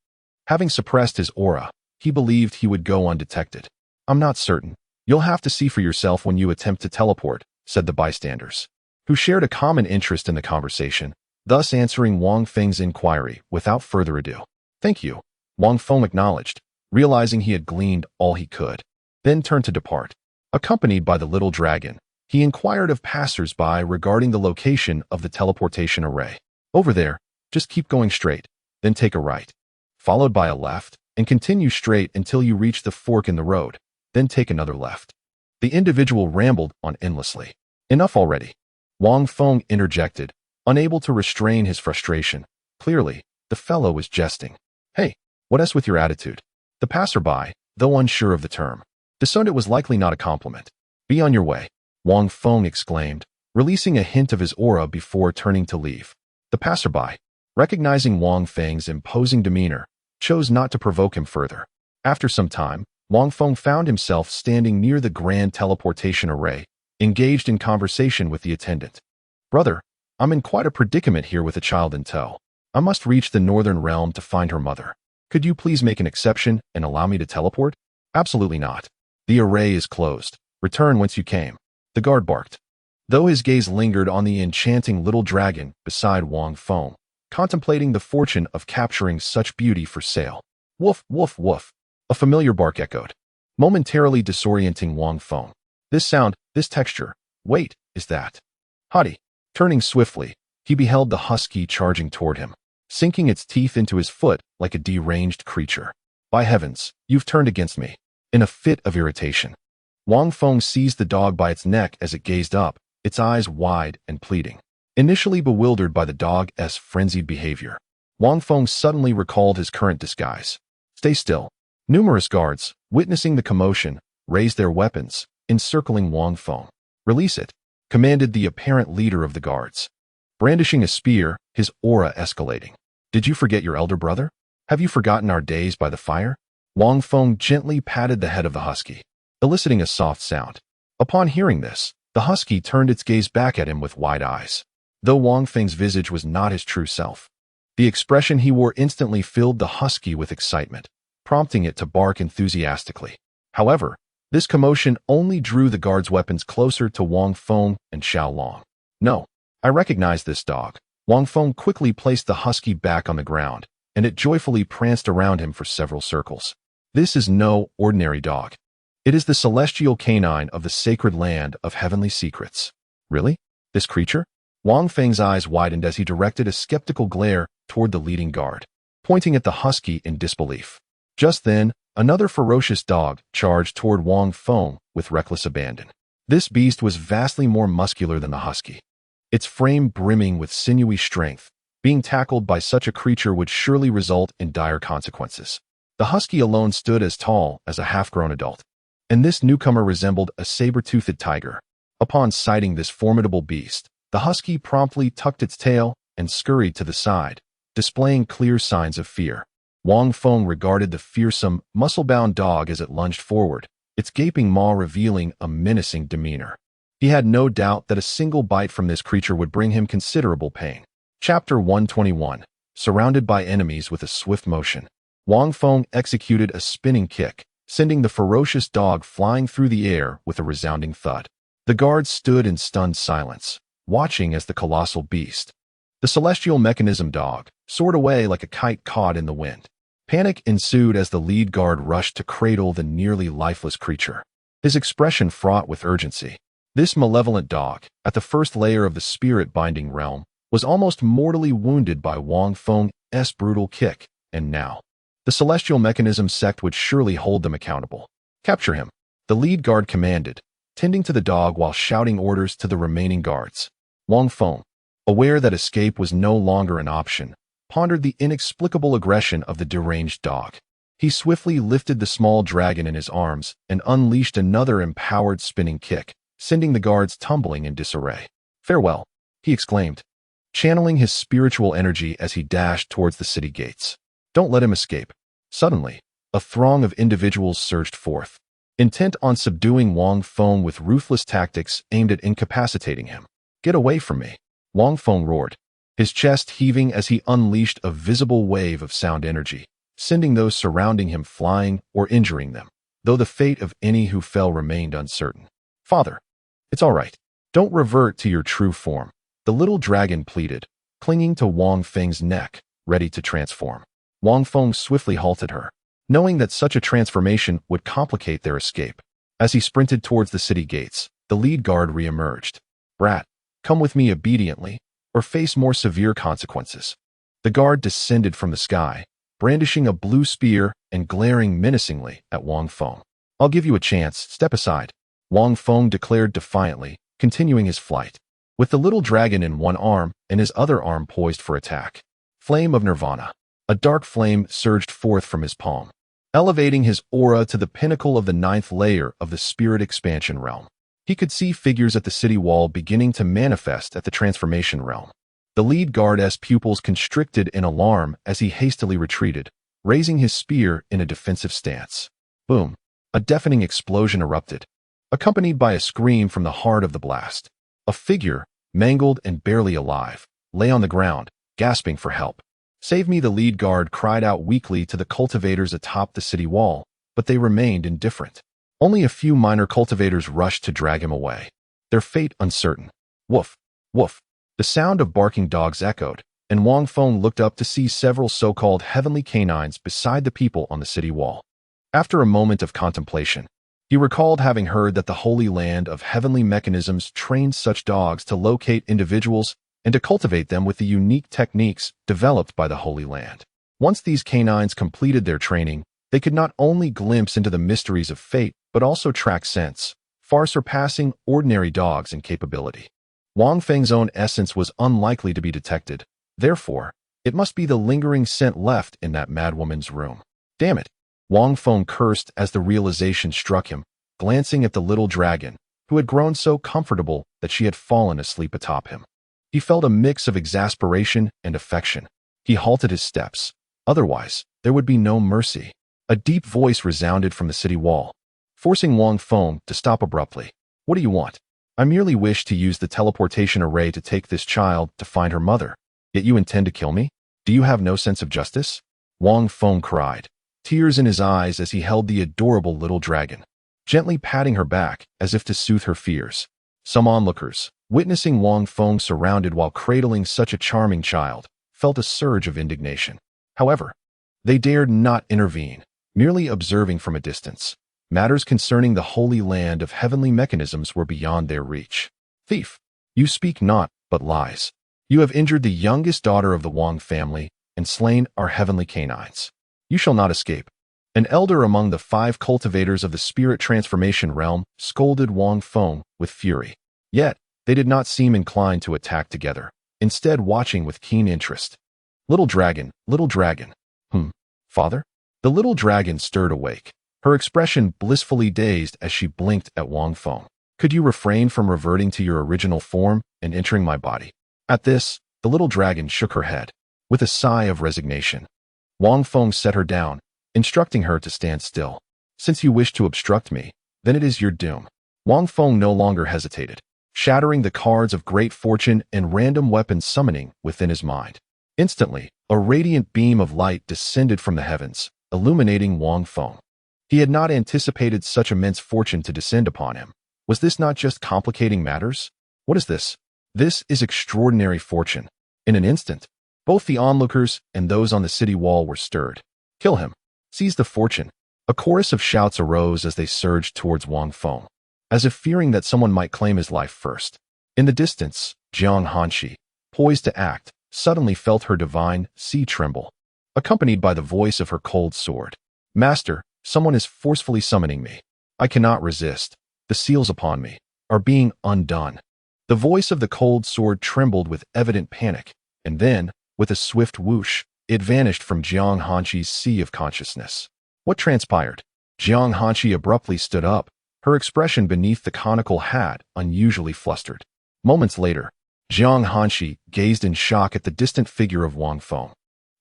Having suppressed his aura, he believed he would go undetected. "I'm not certain. You'll have to see for yourself when you attempt to teleport," said the bystanders, who shared a common interest in the conversation, thus answering Wang Feng's inquiry without further ado. "Thank you," Wang Feng acknowledged, realizing he had gleaned all he could, then turned to depart. Accompanied by the little dragon, he inquired of passers-by regarding the location of the teleportation array. "Over there, just keep going straight, then take a right, followed by a left, and continue straight until you reach the fork in the road, then take another left." The individual rambled on endlessly. "Enough already," Wang Feng interjected, unable to restrain his frustration. Clearly, the fellow was jesting. "Hey, what's with your attitude?" The passerby, though unsure of the term, discerned it was likely not a compliment. "Be on your way," Wang Feng exclaimed, releasing a hint of his aura before turning to leave. The passerby, recognizing Wang Feng's imposing demeanor, chose not to provoke him further. After some time, Wang Feng found himself standing near the grand teleportation array, engaged in conversation with the attendant. "Brother, I'm in quite a predicament here with a child in tow. I must reach the northern realm to find her mother. Could you please make an exception and allow me to teleport?" "Absolutely not. The array is closed. Return whence you came," the guard barked. though his gaze lingered on the enchanting little dragon beside Wang Feng, contemplating the fortune of capturing such beauty for sale. Woof, woof, woof. A familiar bark echoed, momentarily disorienting Wang Feng. This sound, this texture. Wait, is that? Haughty. Turning swiftly, he beheld the husky charging toward him, sinking its teeth into his foot like a deranged creature. By heavens, you've turned against me. In a fit of irritation, Wang Feng seized the dog by its neck as it gazed up, its eyes wide and pleading. Initially bewildered by the dog's frenzied behavior, Wang Feng suddenly recalled his current disguise. Stay still. Numerous guards, witnessing the commotion, raised their weapons, encircling Wang Feng. Release it, commanded the apparent leader of the guards. Brandishing a spear, his aura escalating. Did you forget your elder brother? Have you forgotten our days by the fire? Wang Feng gently patted the head of the husky, eliciting a soft sound. Upon hearing this, the husky turned its gaze back at him with wide eyes. Though Wang Feng's visage was not his true self, the expression he wore instantly filled the husky with excitement, prompting it to bark enthusiastically. However, this commotion only drew the guards' weapons closer to Wang Feng and Xiaolong. No, I recognize this dog. Wang Feng quickly placed the husky back on the ground, and it joyfully pranced around him for several circles. This is no ordinary dog. It is the celestial canine of the sacred land of heavenly secrets. Really? This creature? Wang Feng's eyes widened as he directed a skeptical glare toward the leading guard, pointing at the husky in disbelief. Just then, another ferocious dog charged toward Wang Feng with reckless abandon. This beast was vastly more muscular than the husky, its frame brimming with sinewy strength. Being tackled by such a creature would surely result in dire consequences. The husky alone stood as tall as a half-grown adult, and this newcomer resembled a saber-toothed tiger. Upon sighting this formidable beast, the husky promptly tucked its tail and scurried to the side, displaying clear signs of fear. Wang Feng regarded the fearsome, muscle-bound dog as it lunged forward, its gaping maw revealing a menacing demeanor. He had no doubt that a single bite from this creature would bring him considerable pain. Chapter 121. Surrounded by enemies with a swift motion, Wang Feng executed a spinning kick, sending the ferocious dog flying through the air with a resounding thud. The guards stood in stunned silence, watching as the colossal beast, the celestial mechanism dog, soared away like a kite caught in the wind. Panic ensued as the lead guard rushed to cradle the nearly lifeless creature, his expression fraught with urgency. This malevolent dog, at the first layer of the spirit-binding realm, was almost mortally wounded by Wang Feng's brutal kick, and now, the celestial mechanism sect would surely hold them accountable. Capture him, the lead guard commanded, tending to the dog while shouting orders to the remaining guards. Wang Feng, aware that escape was no longer an option, pondered the inexplicable aggression of the deranged dog. He swiftly lifted the small dragon in his arms and unleashed another empowered spinning kick, sending the guards tumbling in disarray. Farewell, he exclaimed, channeling his spiritual energy as he dashed towards the city gates. Don't let him escape. Suddenly, a throng of individuals surged forth, intent on subduing Wang Feng with ruthless tactics aimed at incapacitating him. Get away from me, Wang Feng roared, his chest heaving as he unleashed a visible wave of sound energy, sending those surrounding him flying or injuring them, though the fate of any who fell remained uncertain. Father, it's all right. Don't revert to your true form, the little dragon pleaded, clinging to Wang Feng's neck, ready to transform. Wang Feng swiftly halted her, knowing that such a transformation would complicate their escape. As he sprinted towards the city gates, the lead guard re-emerged. Brat, come with me obediently, or face more severe consequences. The guard descended from the sky, brandishing a blue spear and glaring menacingly at Wang Feng. I'll give you a chance, step aside, Wang Feng declared defiantly, continuing his flight, with the little dragon in one arm and his other arm poised for attack. Flame of Nirvana. A dark flame surged forth from his palm, elevating his aura to the pinnacle of the 9th layer of the spirit expansion realm. He could see figures at the city wall beginning to manifest at the transformation realm. The lead guard's pupils constricted in alarm as he hastily retreated, raising his spear in a defensive stance. Boom! A deafening explosion erupted, accompanied by a scream from the heart of the blast. A figure, mangled and barely alive, lay on the ground, gasping for help. Save me, the lead guard cried out weakly to the cultivators atop the city wall, but they remained indifferent. Only a few minor cultivators rushed to drag him away, their fate uncertain. Woof, woof. The sound of barking dogs echoed, and Wang Feng looked up to see several so-called heavenly canines beside the people on the city wall. After a moment of contemplation, he recalled having heard that the Holy Land of Heavenly Mechanisms trained such dogs to locate individuals and to cultivate them with the unique techniques developed by the Holy Land. Once these canines completed their training, they could not only glimpse into the mysteries of fate, but also track scents, far surpassing ordinary dogs in capability. Wang Feng's own essence was unlikely to be detected. Therefore, it must be the lingering scent left in that madwoman's room. Damn it! Wang Feng cursed as the realization struck him, glancing at the little dragon, who had grown so comfortable that she had fallen asleep atop him. He felt a mix of exasperation and affection. He halted his steps. Otherwise, there would be no mercy. A deep voice resounded from the city wall, forcing Wang Feng to stop abruptly. What do you want? I merely wish to use the teleportation array to take this child to find her mother. Yet you intend to kill me? Do you have no sense of justice? Wang Feng cried, tears in his eyes as he held the adorable little dragon, gently patting her back as if to soothe her fears. Some onlookers, witnessing Wang Feng surrounded while cradling such a charming child, felt a surge of indignation. However, they dared not intervene, merely observing from a distance. Matters concerning the Holy Land of Heavenly Mechanisms were beyond their reach. Thief! You speak not, but lies. You have injured the youngest daughter of the Wang family and slain our heavenly canines. You shall not escape. An elder among the 5 cultivators of the spirit transformation realm scolded Wang Feng with fury. Yet, they did not seem inclined to attack together, instead watching with keen interest. Little dragon, father? The little dragon stirred awake, her expression blissfully dazed as she blinked at Wang Feng. Could you refrain from reverting to your original form and entering my body? At this, the little dragon shook her head, with a sigh of resignation. Wang Feng set her down, instructing her to stand still. Since you wish to obstruct me, then it is your doom. Wang Feng no longer hesitated, shattering the cards of great fortune and random weapon summoning within his mind. Instantly, a radiant beam of light descended from the heavens, illuminating Wang Feng. He had not anticipated such immense fortune to descend upon him. Was this not just complicating matters? What is this? This is extraordinary fortune. In an instant, both the onlookers and those on the city wall were stirred. Kill him. Seize the fortune. A chorus of shouts arose as they surged towards Wang Feng, as if fearing that someone might claim his life first. In the distance, Jiang Hanshi, poised to act, suddenly felt her divine sea tremble, accompanied by the voice of her cold sword. Master, someone is forcefully summoning me. I cannot resist. The seals upon me are being undone. The voice of the cold sword trembled with evident panic, and then, with a swift whoosh, it vanished from Jiang Hanshi's sea of consciousness. What transpired? Jiang Hanshi abruptly stood up, her expression beneath the conical hat unusually flustered. Moments later, Jiang Hanshi gazed in shock at the distant figure of Wang Feng,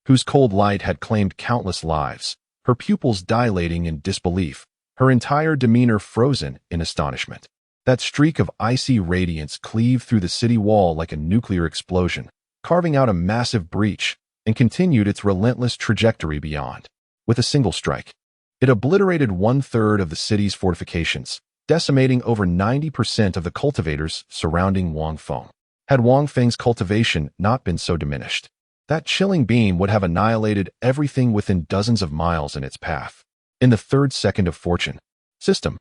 whose cold light had claimed countless lives, her pupils dilating in disbelief, her entire demeanor frozen in astonishment. That streak of icy radiance cleaved through the city wall like a nuclear explosion, carving out a massive breach, and continued its relentless trajectory beyond. With a single strike, it obliterated 1/3 of the city's fortifications, decimating over 90% of the cultivators surrounding Wang Feng. Had Wang Feng's cultivation not been so diminished, that chilling beam would have annihilated everything within dozens of miles in its path. In the 3rd second of fortune, system,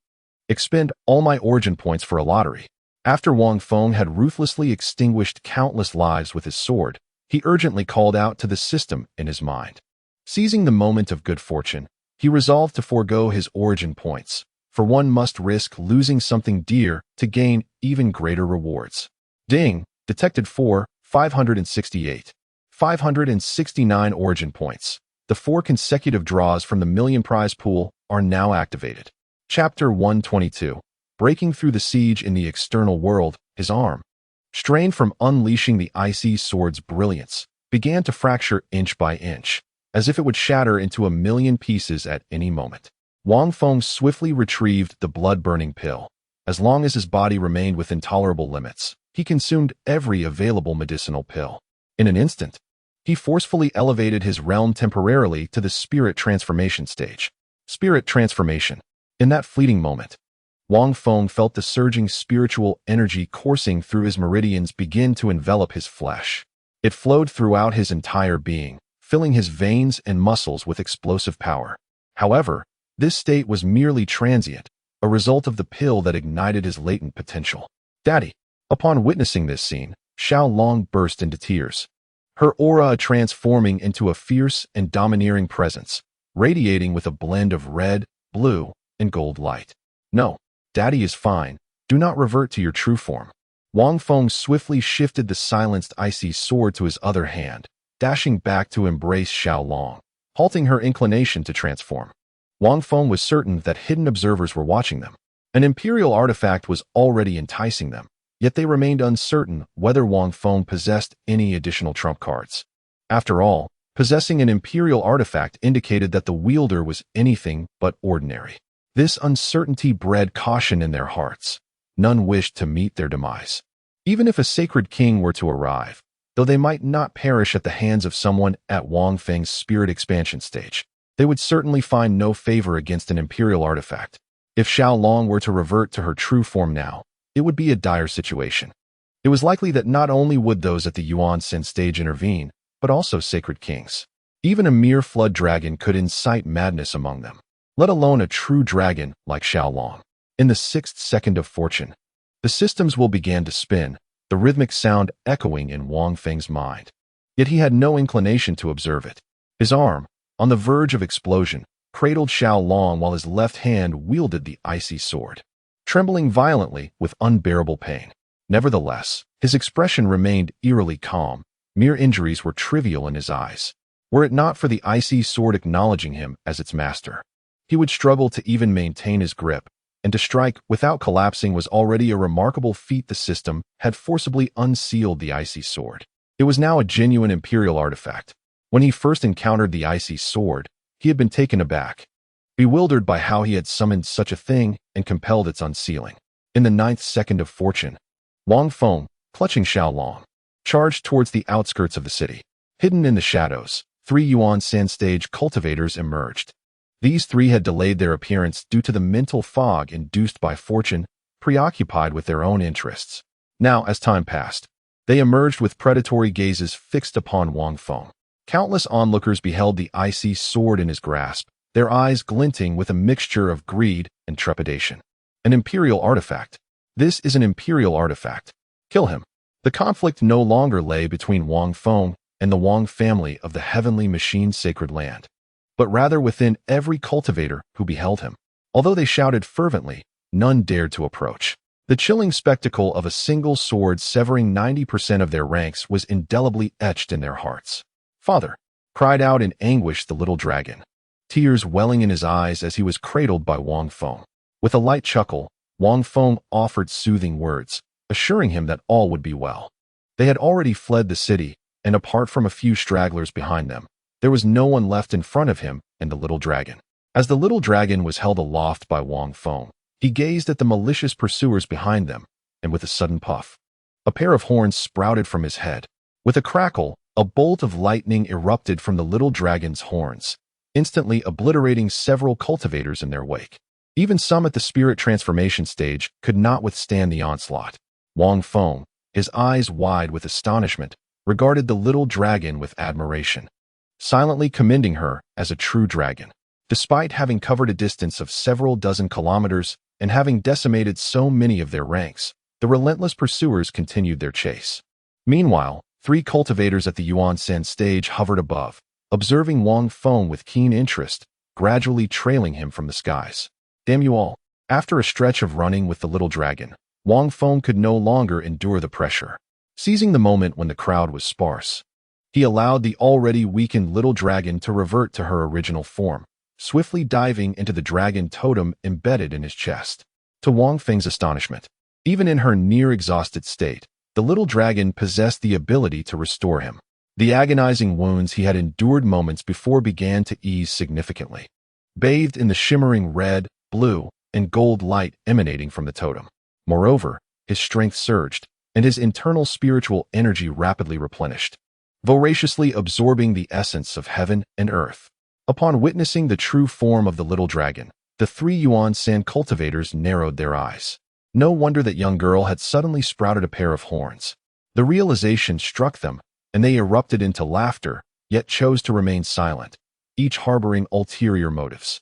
expend all my origin points for a lottery. After Wang Feng had ruthlessly extinguished countless lives with his sword, he urgently called out to the system in his mind. Seizing the moment of good fortune, he resolved to forego his origin points, for one must risk losing something dear to gain even greater rewards. Ding! Detected 568. 569 origin points. The 4 consecutive draws from the million prize pool are now activated. Chapter 122. Breaking through the siege in the external world, his arm, strained from unleashing the icy sword's brilliance, began to fracture inch by inch, as if it would shatter into a million pieces at any moment. Wang Feng swiftly retrieved the blood-burning pill. As long as his body remained within tolerable limits, he consumed every available medicinal pill. In an instant, he forcefully elevated his realm temporarily to the spirit transformation stage. Spirit transformation. In that fleeting moment, Wang Feng felt the surging spiritual energy coursing through his meridians begin to envelop his flesh. It flowed throughout his entire being, filling his veins and muscles with explosive power. However, this state was merely transient, a result of the pill that ignited his latent potential. "Daddy!" Upon witnessing this scene, Xiao Long burst into tears. Her aura transforming into a fierce and domineering presence, radiating with a blend of red, blue, and gold light. "No, Daddy is fine. Do not revert to your true form." Wang Feng swiftly shifted the silenced icy sword to his other hand, dashing back to embrace Xiao Long, halting her inclination to transform. Wang Feng was certain that hidden observers were watching them. An imperial artifact was already enticing them, yet they remained uncertain whether Wang Feng possessed any additional trump cards. After all, possessing an imperial artifact indicated that the wielder was anything but ordinary. This uncertainty bred caution in their hearts. None wished to meet their demise. Even if a sacred king were to arrive, though they might not perish at the hands of someone at Wang Feng's spirit expansion stage, they would certainly find no favor against an imperial artifact. If Xiao Long were to revert to her true form now, it would be a dire situation. It was likely that not only would those at the Yuan Sen stage intervene, but also sacred kings. Even a mere flood dragon could incite madness among them, let alone a true dragon like Xiao Long. In the 6th second of fortune, the systems will begin to spin, the rhythmic sound echoing in Wang Feng's mind. Yet he had no inclination to observe it. His arm, on the verge of explosion, cradled Xiao Long while his left hand wielded the icy sword, trembling violently with unbearable pain. Nevertheless, his expression remained eerily calm. Mere injuries were trivial in his eyes. Were it not for the icy sword acknowledging him as its master, he would struggle to even maintain his grip, and to strike without collapsing was already a remarkable feat. The system had forcibly unsealed the icy sword. It was now a genuine imperial artifact. When he first encountered the icy sword, he had been taken aback, bewildered by how he had summoned such a thing and compelled its unsealing. In the 9th second of fortune, Wang Feng, clutching Xiao Long, charged towards the outskirts of the city. Hidden in the shadows, 3 Yuan San stage cultivators emerged. These 3 had delayed their appearance due to the mental fog induced by fortune, preoccupied with their own interests. Now, as time passed, they emerged with predatory gazes fixed upon Wang Feng. Countless onlookers beheld the icy sword in his grasp, their eyes glinting with a mixture of greed and trepidation. An imperial artifact. This is an imperial artifact. Kill him. The conflict no longer lay between Wang Feng and the Wang family of the heavenly machine sacred land, but rather within every cultivator who beheld him. Although they shouted fervently, none dared to approach. The chilling spectacle of a single sword severing 90% of their ranks was indelibly etched in their hearts. "Father!" cried out in anguish the little dragon, tears welling in his eyes as he was cradled by Wang Feng. With a light chuckle, Wang Feng offered soothing words, assuring him that all would be well. They had already fled the city, and apart from a few stragglers behind them, there was no one left in front of him and the little dragon. As the little dragon was held aloft by Wang Feng, he gazed at the malicious pursuers behind them, and with a sudden puff, a pair of horns sprouted from his head. With a crackle, a bolt of lightning erupted from the little dragon's horns, instantly obliterating several cultivators in their wake. Even some at the spirit transformation stage could not withstand the onslaught. Wang Feng, his eyes wide with astonishment, regarded the little dragon with admiration, silently commending her as a true dragon. Despite having covered a distance of several dozen kilometers and having decimated so many of their ranks, the relentless pursuers continued their chase. Meanwhile, 3 cultivators at the Yuan Sen stage hovered above, observing Wang Feng with keen interest, gradually trailing him from the skies. "Damn you all!" After a stretch of running with the little dragon, Wang Feng could no longer endure the pressure. Seizing the moment when the crowd was sparse, he allowed the already weakened little dragon to revert to her original form, swiftly diving into the dragon totem embedded in his chest. To Wang Feng's astonishment, even in her near-exhausted state, the little dragon possessed the ability to restore him. The agonizing wounds he had endured moments before began to ease significantly, bathed in the shimmering red, blue, and gold light emanating from the totem. Moreover, his strength surged, and his internal spiritual energy rapidly replenished, voraciously absorbing the essence of heaven and earth. Upon witnessing the true form of the little dragon, The 3 yuan sand cultivators narrowed their eyes. No wonder that young girl had suddenly sprouted a pair of horns. The realization struck them, and they erupted into laughter, yet chose to remain silent, each harboring ulterior motives.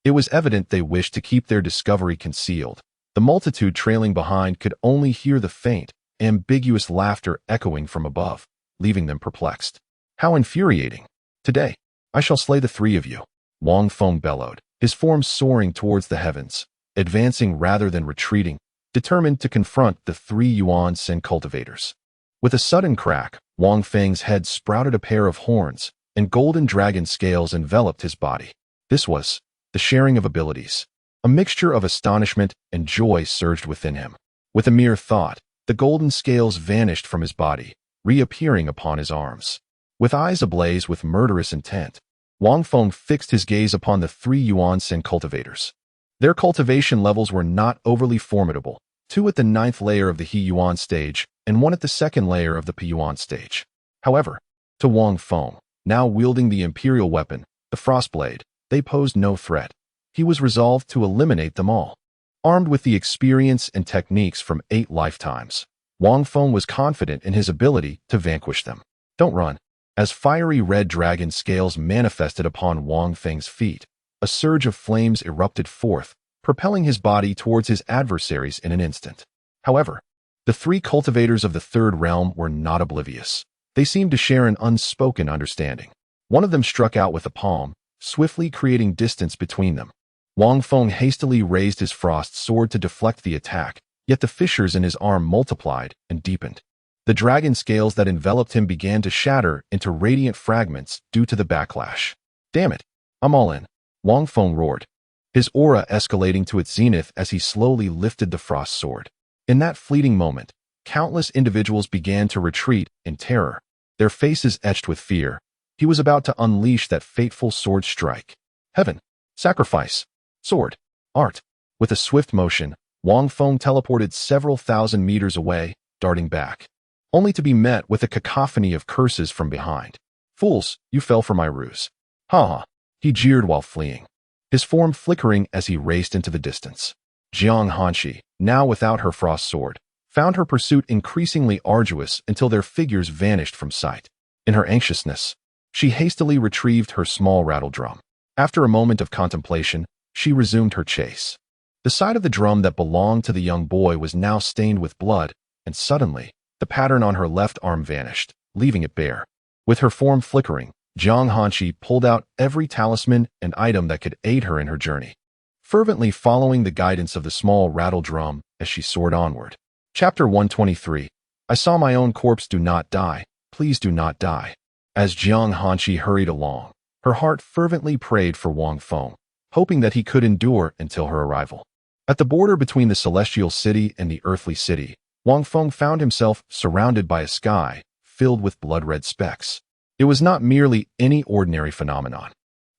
It was evident they wished to keep their discovery concealed. The multitude trailing behind could only hear the faint, ambiguous laughter echoing from above, leaving them perplexed. How infuriating! Today, I shall slay the 3 of you, Wang Feng bellowed, his form soaring towards the heavens, advancing rather than retreating, determined to confront the 3 yuan sand cultivators. With a sudden crack, Wang Feng's head sprouted a pair of horns, and golden dragon scales enveloped his body. This was the sharing of abilities. A mixture of astonishment and joy surged within him. With a mere thought, the golden scales vanished from his body, reappearing upon his arms. With eyes ablaze with murderous intent, Wang Feng fixed his gaze upon the 3 yuan sand cultivators. Their cultivation levels were not overly formidable, 2 at the 9th layer of the He Yuan stage and 1 at the 2nd layer of the Pi Yuan stage. However, to Wang Feng, now wielding the imperial weapon, the Frostblade, they posed no threat. He was resolved to eliminate them all. Armed with the experience and techniques from 8 lifetimes, Wang Feng was confident in his ability to vanquish them. Don't run. As fiery red dragon scales manifested upon Wang Feng's feet, a surge of flames erupted forth, propelling his body towards his adversaries in an instant. However, the 3 cultivators of the 3rd realm were not oblivious. They seemed to share an unspoken understanding. One of them struck out with a palm, swiftly creating distance between them. Wang Feng hastily raised his frost sword to deflect the attack, yet the fissures in his arm multiplied and deepened. The dragon scales that enveloped him began to shatter into radiant fragments due to the backlash. Damn it, I'm all in, Wang Feng roared, his aura escalating to its zenith as he slowly lifted the frost sword. In that fleeting moment, countless individuals began to retreat in terror, their faces etched with fear. He was about to unleash that fateful sword strike. Heaven, sacrifice, sword, art. With a swift motion, Wang Feng teleported several thousand meters away, darting back, only to be met with a cacophony of curses from behind. Fools, you fell for my ruse. Ha ha, he jeered while fleeing, his form flickering as he raced into the distance. Jiang Hanshi, now without her frost sword, found her pursuit increasingly arduous until their figures vanished from sight. In her anxiousness, she hastily retrieved her small rattle drum. After a moment of contemplation, she resumed her chase. The side of the drum that belonged to the young boy was now stained with blood, and suddenly, the pattern on her left arm vanished, leaving it bare. With her form flickering, Jiang Hanshi pulled out every talisman and item that could aid her in her journey, fervently following the guidance of the small rattle drum as she soared onward. Chapter 123. I saw my own corpse. Do not die. Please do not die. As Jiang Hanshi hurried along, her heart fervently prayed for Wang Feng, hoping that he could endure until her arrival. At the border between the celestial city and the earthly city, Wang Feng found himself surrounded by a sky filled with blood-red specks. It was not merely any ordinary phenomenon.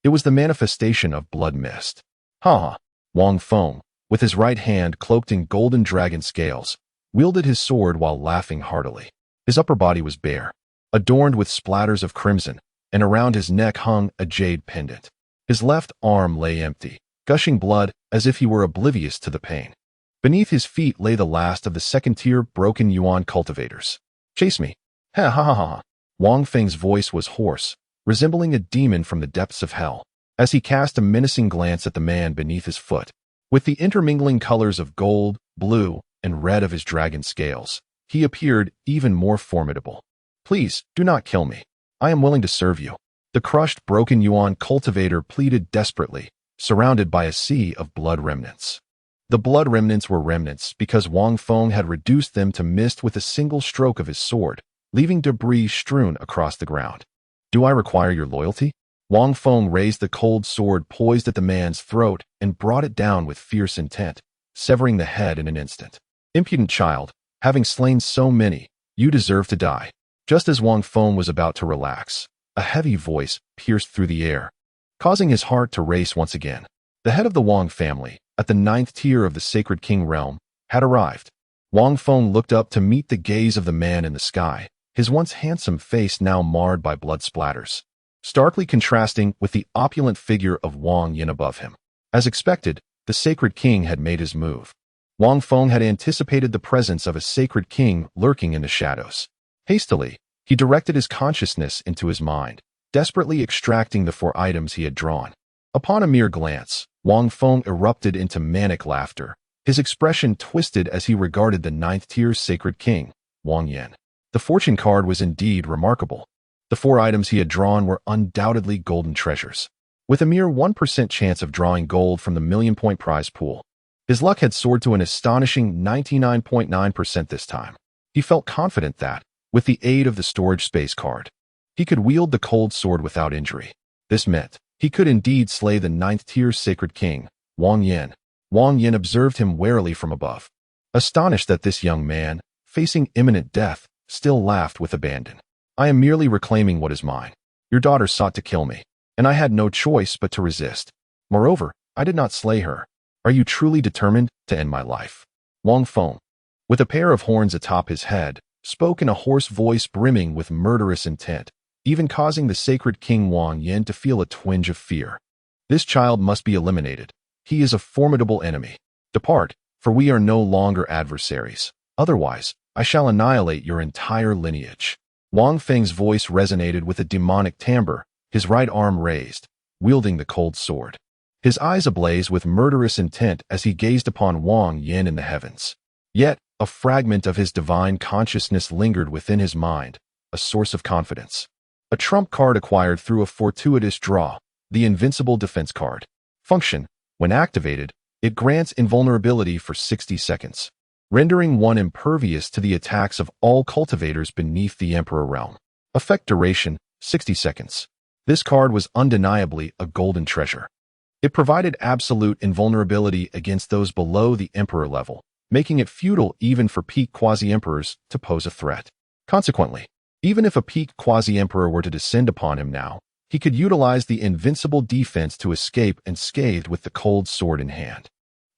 It was the manifestation of blood mist. Ha ha! Wang Feng, with his right hand cloaked in golden dragon scales, wielded his sword while laughing heartily. His upper body was bare, adorned with splatters of crimson, and around his neck hung a jade pendant. His left arm lay empty, gushing blood as if he were oblivious to the pain. Beneath his feet lay the last of the second-tier broken yuan cultivators. Chase me! Ha ha ha ha! Wang Feng's voice was hoarse, resembling a demon from the depths of hell, as he cast a menacing glance at the man beneath his foot. With the intermingling colors of gold, blue, and red of his dragon scales, he appeared even more formidable. Please, do not kill me. I am willing to serve you. The crushed, broken yuan cultivator pleaded desperately, surrounded by a sea of blood remnants. The blood remnants were remnants because Wang Feng had reduced them to mist with a single stroke of his sword, leaving debris strewn across the ground. Do I require your loyalty? Wang Feng raised the cold sword poised at the man's throat and brought it down with fierce intent, severing the head in an instant. Impudent child, having slain so many, you deserve to die. Just as Wang Feng was about to relax, a heavy voice pierced through the air, causing his heart to race once again. The head of the Wang family, at the 9th tier of the Sacred King realm, had arrived. Wang Feng looked up to meet the gaze of the man in the sky, his once handsome face now marred by blood splatters, starkly contrasting with the opulent figure of Wang Yin above him. As expected, the Sacred King had made his move. Wang Feng had anticipated the presence of a Sacred King lurking in the shadows. Hastily, he directed his consciousness into his mind, desperately extracting the 4 items he had drawn. Upon a mere glance, Wang Feng erupted into manic laughter. His expression twisted as he regarded the 9th-tier Sacred King, Wang Yan. The fortune card was indeed remarkable. The 4 items he had drawn were undoubtedly golden treasures. With a mere 1% chance of drawing gold from the million-point prize pool, his luck had soared to an astonishing 99.9% this time. He felt confident that, with the aid of the storage space card, he could wield the cold sword without injury. This meant he could indeed slay the 9th-tier Sacred King, Wang Yan. Wang Yan observed him warily from above. Astonished that this young man, facing imminent death, still laughed with abandon. "I am merely reclaiming what is mine. Your daughter sought to kill me, and I had no choice but to resist. Moreover, I did not slay her. Are you truly determined to end my life?" Wang Feng, with a pair of horns atop his head, spoke in a hoarse voice brimming with murderous intent, even causing the Sacred King Wang Yan to feel a twinge of fear. "This child must be eliminated. He is a formidable enemy. Depart, for we are no longer adversaries. Otherwise, I shall annihilate your entire lineage." Wang Feng's voice resonated with a demonic timbre, his right arm raised, wielding the cold sword. His eyes ablaze with murderous intent as he gazed upon Wang Yan in the heavens. Yet, a fragment of his divine consciousness lingered within his mind, a source of confidence. A trump card acquired through a fortuitous draw, the Invincible Defense card. Function: when activated, it grants invulnerability for 60 seconds, rendering one impervious to the attacks of all cultivators beneath the Emperor realm. Effect duration: 60 seconds. This card was undeniably a golden treasure. It provided absolute invulnerability against those below the Emperor level, making it futile even for peak quasi-emperors to pose a threat. Consequently, even if a peak quasi-emperor were to descend upon him now, he could utilize the invincible defense to escape unscathed with the cold sword in hand.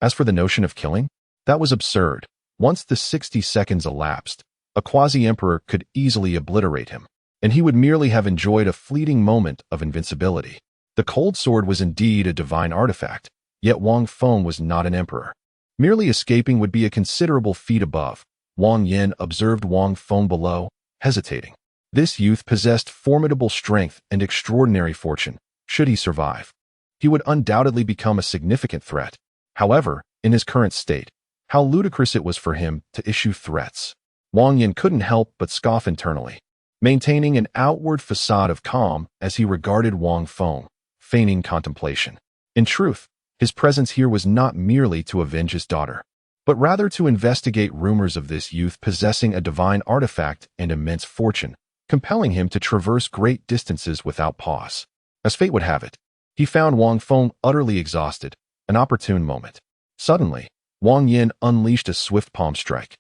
As for the notion of killing, that was absurd. Once the 60 seconds elapsed, a quasi-emperor could easily obliterate him, and he would merely have enjoyed a fleeting moment of invincibility. The cold sword was indeed a divine artifact, yet Wang Feng was not an emperor. Merely escaping would be a considerable feat above. Wang Yan observed Wang Feng below, hesitating. This youth possessed formidable strength and extraordinary fortune. Should he survive, he would undoubtedly become a significant threat. However, in his current state, how ludicrous it was for him to issue threats. Wang Yan couldn't help but scoff internally, maintaining an outward facade of calm as he regarded Wang Feng, feigning contemplation. In truth, his presence here was not merely to avenge his daughter, but rather to investigate rumors of this youth possessing a divine artifact and immense fortune, compelling him to traverse great distances without pause. As fate would have it, he found Wang Feng utterly exhausted, an opportune moment. Suddenly, Wang Yan unleashed a swift palm strike,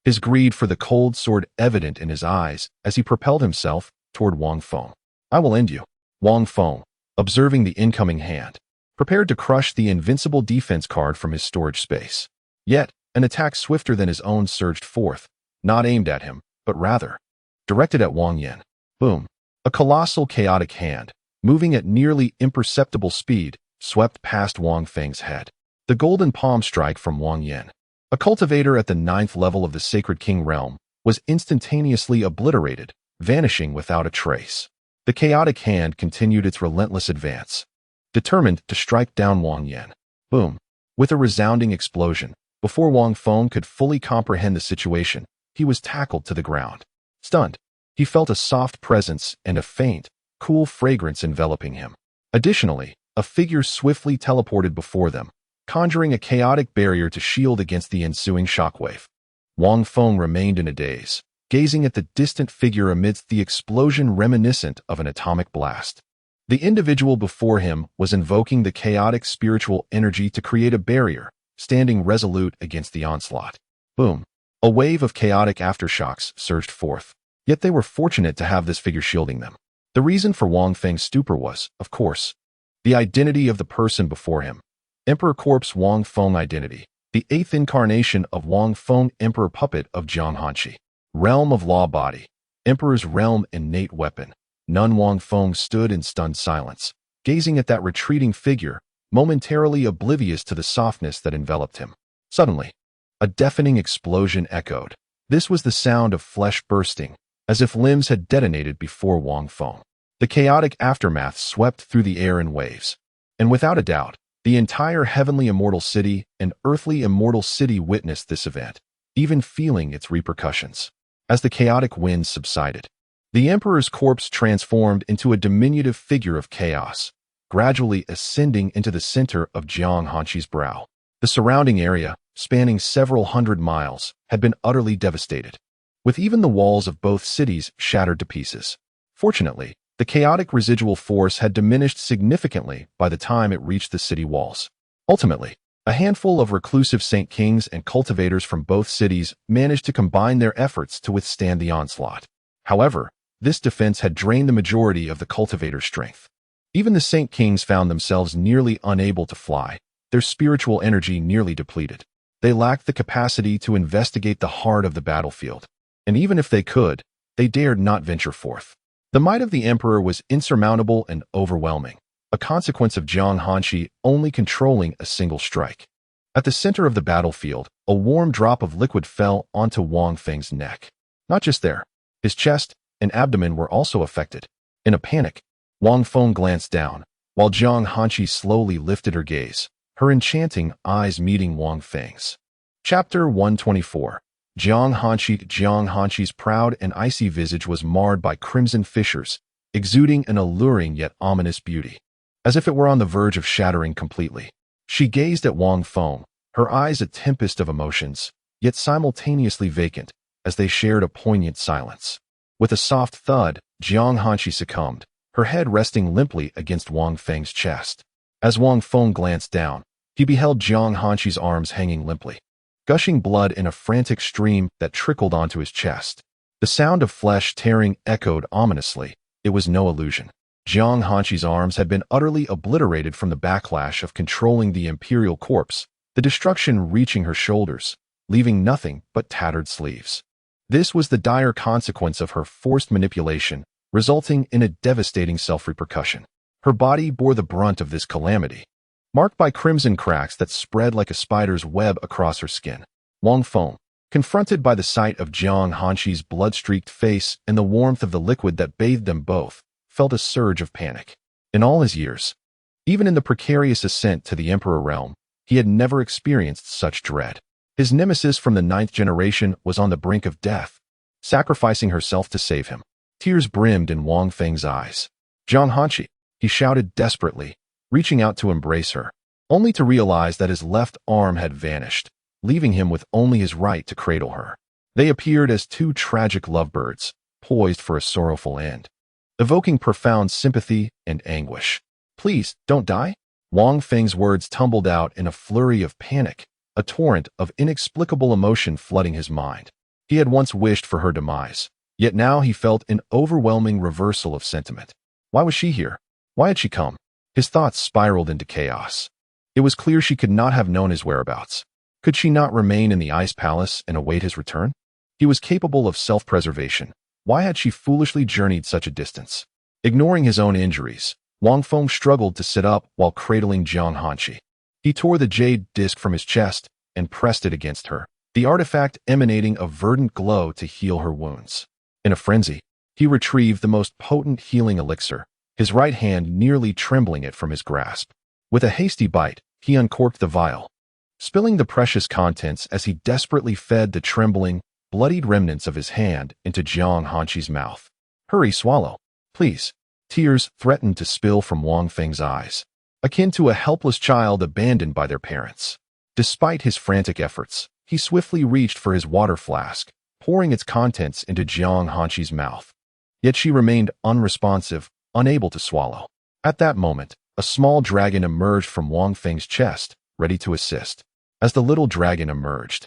his greed for the cold sword evident in his eyes as he propelled himself toward Wang Feng. "I will end you." Wang Feng, observing the incoming hand, prepared to crush the invincible defense card from his storage space. Yet, an attack swifter than his own surged forth, not aimed at him, but rather directed at Wang Yan. Boom! A colossal chaotic hand, moving at nearly imperceptible speed, swept past Wang Feng's head. The golden palm strike from Wang Yan, a cultivator at the 9th level of the Sacred King realm, was instantaneously obliterated, vanishing without a trace. The chaotic hand continued its relentless advance, determined to strike down Wang Yan. Boom! With a resounding explosion, before Wang Feng could fully comprehend the situation, he was tackled to the ground. Stunned, he felt a soft presence and a faint, cool fragrance enveloping him. Additionally, a figure swiftly teleported before them, conjuring a chaotic barrier to shield against the ensuing shockwave. Wang Feng remained in a daze, gazing at the distant figure amidst the explosion reminiscent of an atomic blast. The individual before him was invoking the chaotic spiritual energy to create a barrier, standing resolute against the onslaught. Boom! A wave of chaotic aftershocks surged forth, yet they were fortunate to have this figure shielding them. The reason for Wang Feng's stupor was, of course, the identity of the person before him. Emperor Corpse Wang Feng identity, the 8th incarnation of Wang Feng, Emperor Puppet of Jiang Hanshi. Realm of Law Body, Emperor's Realm Innate Weapon. Nun Wang Feng stood in stunned silence, gazing at that retreating figure, momentarily oblivious to the softness that enveloped him. Suddenly, a deafening explosion echoed. This was the sound of flesh bursting, as if limbs had detonated before Wang Feng. The chaotic aftermath swept through the air in waves, and without a doubt, the entire heavenly immortal city and earthly immortal city witnessed this event, even feeling its repercussions. As the chaotic winds subsided, the emperor's corpse transformed into a diminutive figure of chaos, gradually ascending into the center of Jiang Hanqi's brow. The surrounding area, spanning several hundred miles, had been utterly devastated, with even the walls of both cities shattered to pieces. Fortunately, the chaotic residual force had diminished significantly by the time it reached the city walls. Ultimately, a handful of reclusive Saint Kings and cultivators from both cities managed to combine their efforts to withstand the onslaught. However, this defense had drained the majority of the cultivators' strength. Even the Saint Kings found themselves nearly unable to fly, their spiritual energy nearly depleted. They lacked the capacity to investigate the heart of the battlefield, and even if they could, they dared not venture forth. The might of the emperor was insurmountable and overwhelming, a consequence of Jiang Hanqi only controlling a single strike. At the center of the battlefield, a warm drop of liquid fell onto Wang Feng's neck. Not just there, his chest and abdomen were also affected. In a panic, Wang Feng glanced down, while Jiang Hanqi slowly lifted her gaze, her enchanting eyes meeting Wang Feng's. Chapter 124. Jiang Hanqi's proud and icy visage was marred by crimson fissures, exuding an alluring yet ominous beauty. As if it were on the verge of shattering completely, she gazed at Wang Feng, her eyes a tempest of emotions, yet simultaneously vacant, as they shared a poignant silence. With a soft thud, Jiang Hanqi succumbed, her head resting limply against Wang Feng's chest. As Wang Feng glanced down, he beheld Jiang Hanqi's arms hanging limply, gushing blood in a frantic stream that trickled onto his chest. The sound of flesh tearing echoed ominously. It was no illusion. Jiang Hanqi's arms had been utterly obliterated from the backlash of controlling the imperial corpse, the destruction reaching her shoulders, leaving nothing but tattered sleeves. This was the dire consequence of her forced manipulation, resulting in a devastating self-repercussion. Her body bore the brunt of this calamity, marked by crimson cracks that spread like a spider's web across her skin. Wang Feng, confronted by the sight of Jiang Hanqi's blood-streaked face and the warmth of the liquid that bathed them both, felt a surge of panic. In all his years, even in the precarious ascent to the Emperor realm, he had never experienced such dread. His nemesis from the 9th generation was on the brink of death, sacrificing herself to save him. Tears brimmed in Wang Feng's eyes. "Jiang Hanqi," he shouted desperately, reaching out to embrace her, only to realize that his left arm had vanished, leaving him with only his right to cradle her. They appeared as two tragic lovebirds, poised for a sorrowful end, evoking profound sympathy and anguish. "Please, don't die." Wang Feng's words tumbled out in a flurry of panic, a torrent of inexplicable emotion flooding his mind. He had once wished for her demise, yet now he felt an overwhelming reversal of sentiment. Why was she here? Why had she come? His thoughts spiraled into chaos. It was clear she could not have known his whereabouts. Could she not remain in the ice palace and await his return? He was capable of self-preservation. Why had she foolishly journeyed such a distance? Ignoring his own injuries, Wang Feng struggled to sit up while cradling Jiang Hanqi. He tore the jade disc from his chest and pressed it against her, the artifact emanating a verdant glow to heal her wounds. In a frenzy, he retrieved the most potent healing elixir, his right hand nearly trembling it from his grasp. With a hasty bite, he uncorked the vial, spilling the precious contents as he desperately fed the trembling, bloodied remnants of his hand into Jiang Hanqi's mouth. "Hurry, swallow, please." Tears threatened to spill from Wang Feng's eyes, akin to a helpless child abandoned by their parents. Despite his frantic efforts, he swiftly reached for his water flask, pouring its contents into Jiang Hanqi's mouth. Yet she remained unresponsive, unable to swallow. At that moment, a small dragon emerged from Wang Feng's chest, ready to assist. As the little dragon emerged,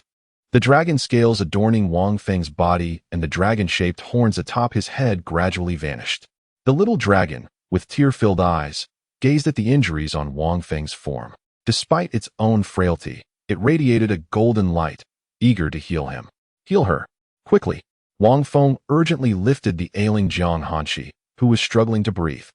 the dragon scales adorning Wang Feng's body and the dragon-shaped horns atop his head gradually vanished. The little dragon, with tear-filled eyes, gazed at the injuries on Wang Feng's form. Despite its own frailty, it radiated a golden light, eager to heal him. "Heal her, quickly." Wang Feng urgently lifted the ailing Jiang Hanqi, who was struggling to breathe,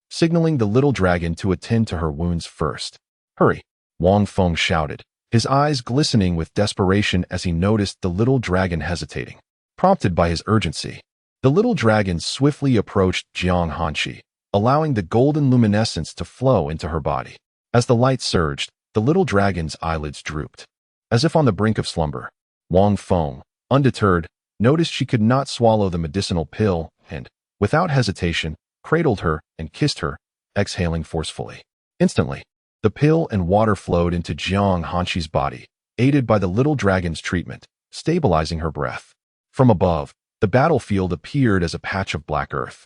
signaling the little dragon to attend to her wounds first. "Hurry!" Wang Feng shouted, his eyes glistening with desperation as he noticed the little dragon hesitating. Prompted by his urgency, the little dragon swiftly approached Jiang Hanqi, allowing the golden luminescence to flow into her body. As the light surged, the little dragon's eyelids drooped. As if on the brink of slumber, Wang Feng, undeterred, noticed she could not swallow the medicinal pill and, without hesitation, cradled her and kissed her, exhaling forcefully. Instantly, the pill and water flowed into Jiang Hanqi's body, aided by the little dragon's treatment, stabilizing her breath. From above, the battlefield appeared as a patch of black earth.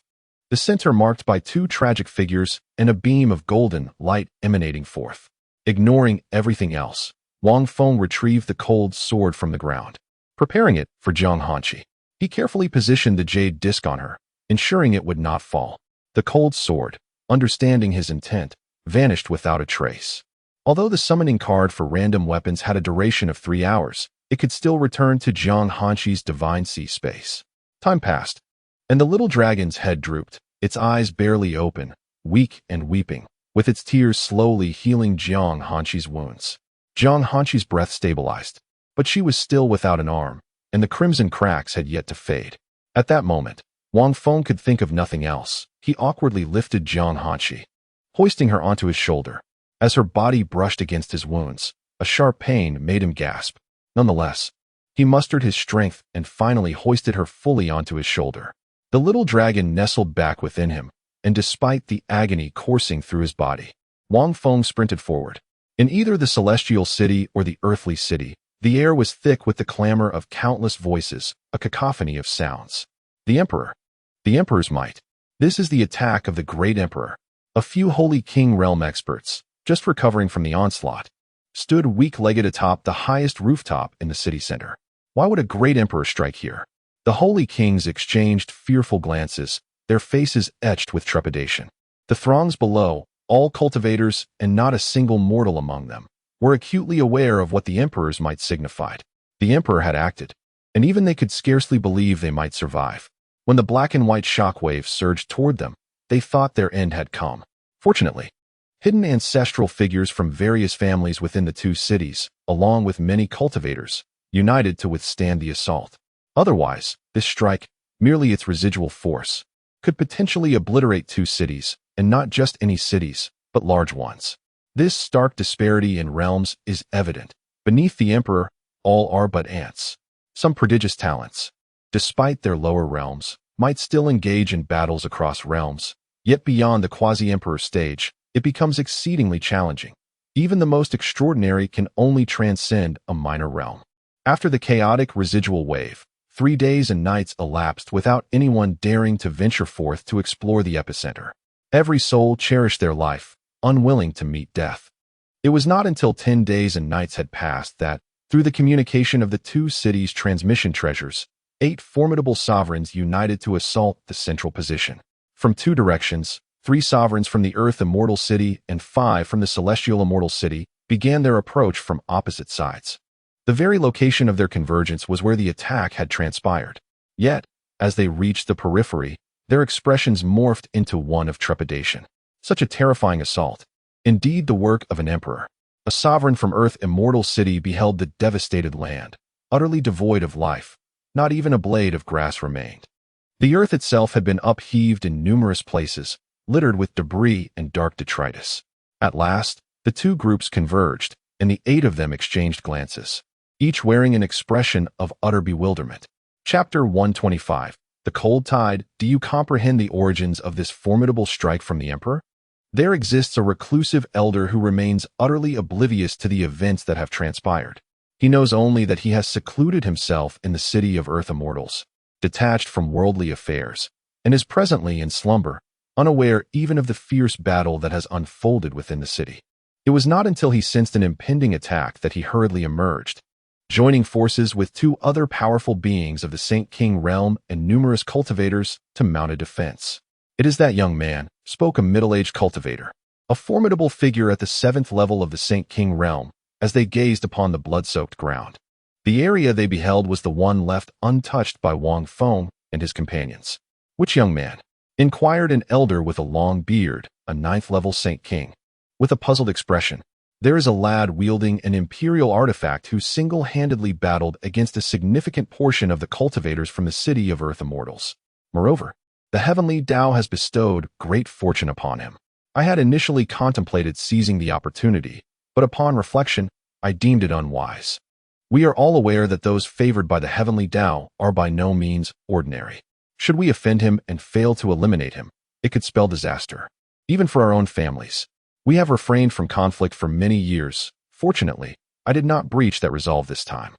The center marked by two tragic figures and a beam of golden light emanating forth. Ignoring everything else, Wang Feng retrieved the cold sword from the ground. Preparing it for Jiang Hanqi, he carefully positioned the jade disc on her, ensuring it would not fall. The cold sword, understanding his intent, vanished without a trace. Although the summoning card for random weapons had a duration of 3 hours, it could still return to Jiang Hanqi's divine sea space. Time passed, and the little dragon's head drooped, its eyes barely open, weak and weeping, with its tears slowly healing Jiang Hanqi's wounds. Jiang Hanqi's breath stabilized, but she was still without an arm, and the crimson cracks had yet to fade. At that moment, Wang Feng could think of nothing else. He awkwardly lifted Jiang Hanqi, hoisting her onto his shoulder. As her body brushed against his wounds, a sharp pain made him gasp. Nonetheless, he mustered his strength and finally hoisted her fully onto his shoulder. The little dragon nestled back within him, and despite the agony coursing through his body, Wang Feng sprinted forward. In either the celestial city or the earthly city, the air was thick with the clamor of countless voices, a cacophony of sounds. The Emperor. The Emperor's might. This is the attack of the great Emperor. A few Holy King realm experts, just recovering from the onslaught, stood weak-legged atop the highest rooftop in the city center. Why would a great emperor strike here? The Holy Kings exchanged fearful glances, their faces etched with trepidation. The throngs below, all cultivators and not a single mortal among them, were acutely aware of what the emperor's might signified. The emperor had acted, and even they could scarcely believe they might survive. When the black and white shockwaves surged toward them, they thought their end had come. Fortunately, hidden ancestral figures from various families within the two cities, along with many cultivators, united to withstand the assault. Otherwise, this strike, merely its residual force, could potentially obliterate two cities, and not just any cities, but large ones. This stark disparity in realms is evident. Beneath the emperor, all are but ants. Some prodigious talents, despite their lower realms, might still engage in battles across realms, yet beyond the quasi-emperor stage, it becomes exceedingly challenging. Even the most extraordinary can only transcend a minor realm. After the chaotic residual wave, 3 days and nights elapsed without anyone daring to venture forth to explore the epicenter. Every soul cherished their life, unwilling to meet death. It was not until 10 days and nights had passed that, through the communication of the two cities' transmission treasures, 8 formidable sovereigns united to assault the central position. From 2 directions, 3 sovereigns from the Earth Immortal City and 5 from the Celestial Immortal City began their approach from opposite sides. The very location of their convergence was where the attack had transpired. Yet, as they reached the periphery, their expressions morphed into one of trepidation. Such a terrifying assault. Indeed the work of an emperor. A sovereign from Earth Immortal City beheld the devastated land, utterly devoid of life. Not even a blade of grass remained. The earth itself had been upheaved in numerous places, littered with debris and dark detritus. At last, the two groups converged, and the 8 of them exchanged glances, each wearing an expression of utter bewilderment. Chapter 125. The Cold Tide. Do you comprehend the origins of this formidable strike from the Emperor? There exists a reclusive elder who remains utterly oblivious to the events that have transpired. He knows only that he has secluded himself in the city of Earth Immortals, detached from worldly affairs, and is presently in slumber, unaware even of the fierce battle that has unfolded within the city. It was not until he sensed an impending attack that he hurriedly emerged, joining forces with 2 other powerful beings of the Saint King realm and numerous cultivators to mount a defense. It is that young man, spoke a middle-aged cultivator, a formidable figure at the 7th level of the Saint King realm, as they gazed upon the blood-soaked ground. The area they beheld was the one left untouched by Wang Feng and his companions. Which young man? Inquired an elder with a long beard, a 9th level Saint King. With a puzzled expression, There is a lad wielding an imperial artifact who single-handedly battled against a significant portion of the cultivators from the city of Earth Immortals. Moreover, the heavenly Tao has bestowed great fortune upon him. I had initially contemplated seizing the opportunity, but upon reflection, I deemed it unwise. We are all aware that those favored by the heavenly Tao are by no means ordinary. Should we offend him and fail to eliminate him, it could spell disaster, even for our own families. We have refrained from conflict for many years. Fortunately, I did not breach that resolve this time.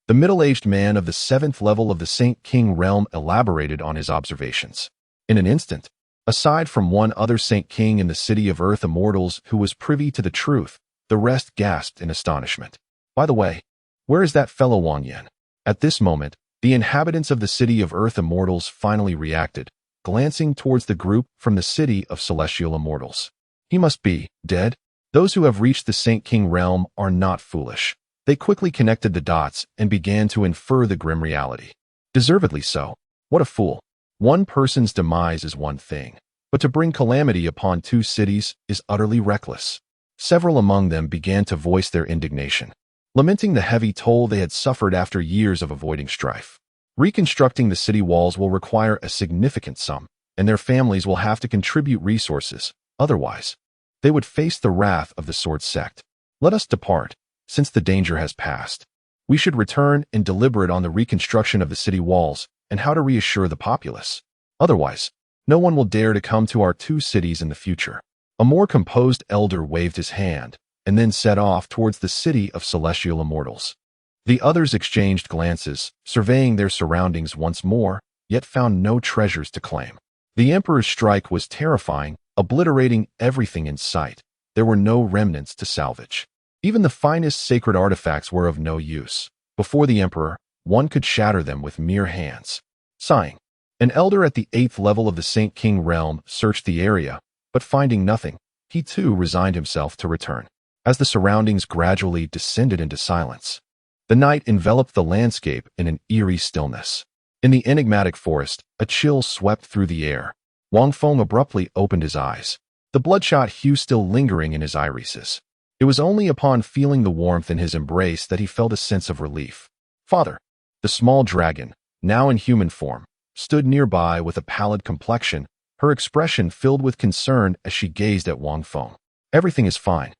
The middle-aged man of the 7th level of the Saint King realm elaborated on his observations. In an instant, aside from one other Saint King in the city of Earth Immortals who was privy to the truth, the rest gasped in astonishment. By the way, where is that fellow Wang Yan? At this moment, the inhabitants of the city of Earth Immortals finally reacted, glancing towards the group from the city of Celestial Immortals. He must be dead. Those who have reached the Saint King realm are not foolish. They quickly connected the dots and began to infer the grim reality. Deservedly so. What a fool. One person's demise is one thing, but to bring calamity upon 2 cities is utterly reckless. Several among them began to voice their indignation, lamenting the heavy toll they had suffered after years of avoiding strife. Reconstructing the city walls will require a significant sum, and their families will have to contribute resources. Otherwise, they would face the wrath of the Sword Sect. Let us depart, since the danger has passed. We should return and deliberate on the reconstruction of the city walls and how to reassure the populace. Otherwise, no one will dare to come to our 2 cities in the future. A more composed elder waved his hand and then set off towards the city of Celestial Immortals. The others exchanged glances, surveying their surroundings once more, yet found no treasures to claim. The Emperor's strike was terrifying, obliterating everything in sight. There were no remnants to salvage. Even the finest sacred artifacts were of no use. Before the Emperor, one could shatter them with mere hands. Sighing, an elder at the 8th level of the Saint King realm searched the area, but finding nothing, he too resigned himself to return. As the surroundings gradually descended into silence, the night enveloped the landscape in an eerie stillness. In the enigmatic forest, a chill swept through the air. Wang Feng abruptly opened his eyes, the bloodshot hue still lingering in his irises. It was only upon feeling the warmth in his embrace that he felt a sense of relief. Father, the small dragon, now in human form, stood nearby with a pallid complexion, her expression filled with concern as she gazed at Wang Feng. Everything is fine.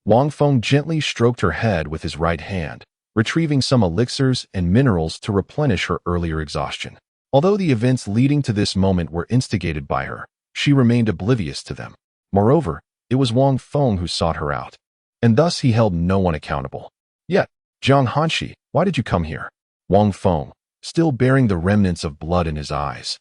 Wang Feng gently stroked her head with his right hand, retrieving some elixirs and minerals to replenish her earlier exhaustion. Although the events leading to this moment were instigated by her, she remained oblivious to them. Moreover, it was Wang Feng who sought her out, and thus he held no one accountable. Yet, Jiang Hanshi, why did you come here? Wang Feng, still bearing the remnants of blood in his eyes,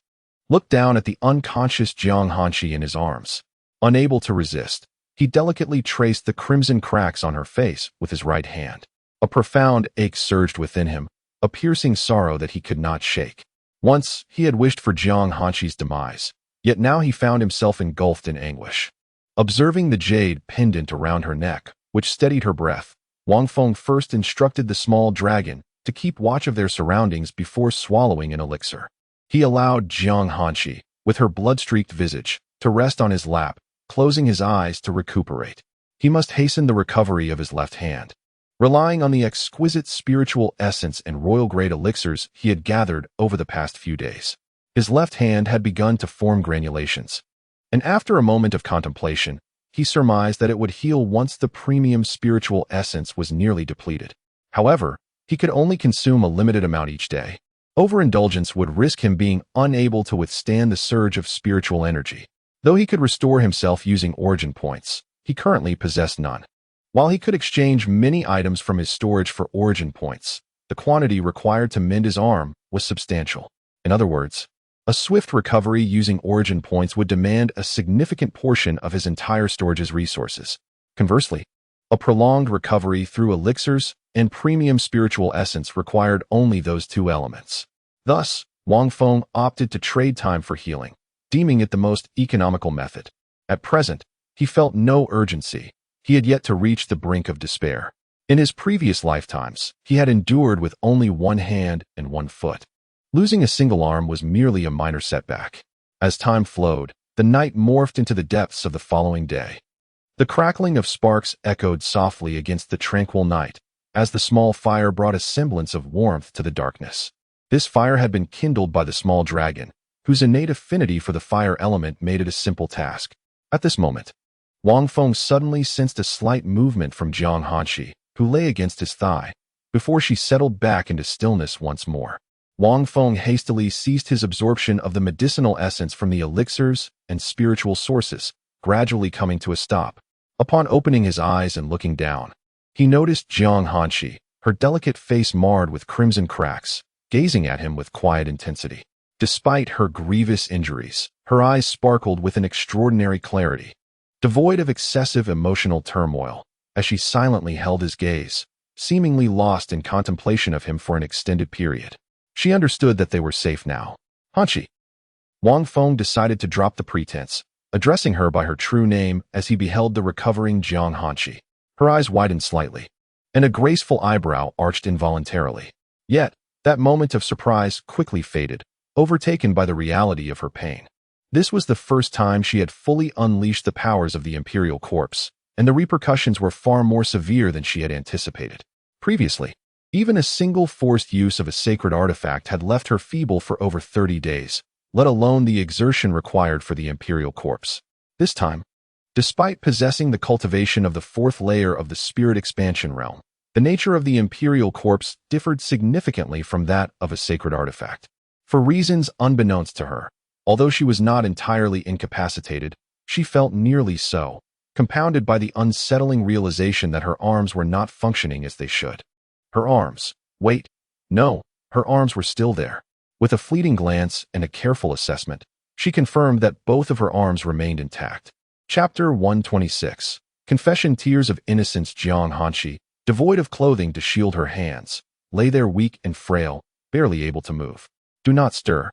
looked down at the unconscious Jiang Hanshi in his arms. Unable to resist, he delicately traced the crimson cracks on her face with his right hand. A profound ache surged within him, a piercing sorrow that he could not shake. Once, he had wished for Jiang Hanshi's demise, yet now he found himself engulfed in anguish. Observing the jade pendant around her neck, which steadied her breath, Wang Feng first instructed the small dragon to keep watch of their surroundings before swallowing an elixir. He allowed Jiang Hanshi, with her blood-streaked visage, to rest on his lap, closing his eyes to recuperate. He must hasten the recovery of his left hand. Relying on the exquisite spiritual essence and royal-grade elixirs he had gathered over the past few days, his left hand had begun to form granulations, and after a moment of contemplation, he surmised that it would heal once the premium spiritual essence was nearly depleted. However, he could only consume a limited amount each day. Overindulgence would risk him being unable to withstand the surge of spiritual energy. Though he could restore himself using origin points, he currently possessed none. While he could exchange many items from his storage for origin points, the quantity required to mend his arm was substantial. In other words, a swift recovery using origin points would demand a significant portion of his entire storage's resources. Conversely, a prolonged recovery through elixirs and premium spiritual essence required only those 2 elements. Thus, Wang Feng opted to trade time for healing, deeming it the most economical method. At present, he felt no urgency. He had yet to reach the brink of despair. In his previous lifetimes, he had endured with only 1 hand and 1 foot. Losing a single arm was merely a minor setback. As time flowed, the night morphed into the depths of the following day. The crackling of sparks echoed softly against the tranquil night, as the small fire brought a semblance of warmth to the darkness. This fire had been kindled by the small dragon, whose innate affinity for the fire element made it a simple task. At this moment, Wang Feng suddenly sensed a slight movement from Jiang Hanshi, who lay against his thigh, before she settled back into stillness once more. Wang Feng hastily ceased his absorption of the medicinal essence from the elixirs and spiritual sources, gradually coming to a stop. Upon opening his eyes and looking down, he noticed Jiang Hanshi, her delicate face marred with crimson cracks, gazing at him with quiet intensity. Despite her grievous injuries, her eyes sparkled with an extraordinary clarity, devoid of excessive emotional turmoil, as she silently held his gaze, seemingly lost in contemplation of him for an extended period. She understood that they were safe now. Hanshi. Wang Feng decided to drop the pretense, addressing her by her true name as he beheld the recovering Jiang Hanshi. Her eyes widened slightly, and a graceful eyebrow arched involuntarily. Yet, that moment of surprise quickly faded, overtaken by the reality of her pain. This was the first time she had fully unleashed the powers of the Imperial Corpse, and the repercussions were far more severe than she had anticipated. Previously, even a single forced use of a sacred artifact had left her feeble for over 30 days, let alone the exertion required for the Imperial Corpse. This time, despite possessing the cultivation of the fourth layer of the spirit expansion realm, the nature of the Imperial Corpse differed significantly from that of a sacred artifact. For reasons unbeknownst to her, although she was not entirely incapacitated, she felt nearly so, compounded by the unsettling realization that her arms were not functioning as they should. Her arms. Wait. No, her arms were still there. With a fleeting glance and a careful assessment, she confirmed that both of her arms remained intact. Chapter 126. Confession. Tears of innocence. Jiang Hanshi, devoid of clothing to shield her hands, lay there weak and frail, barely able to move. Do not stir.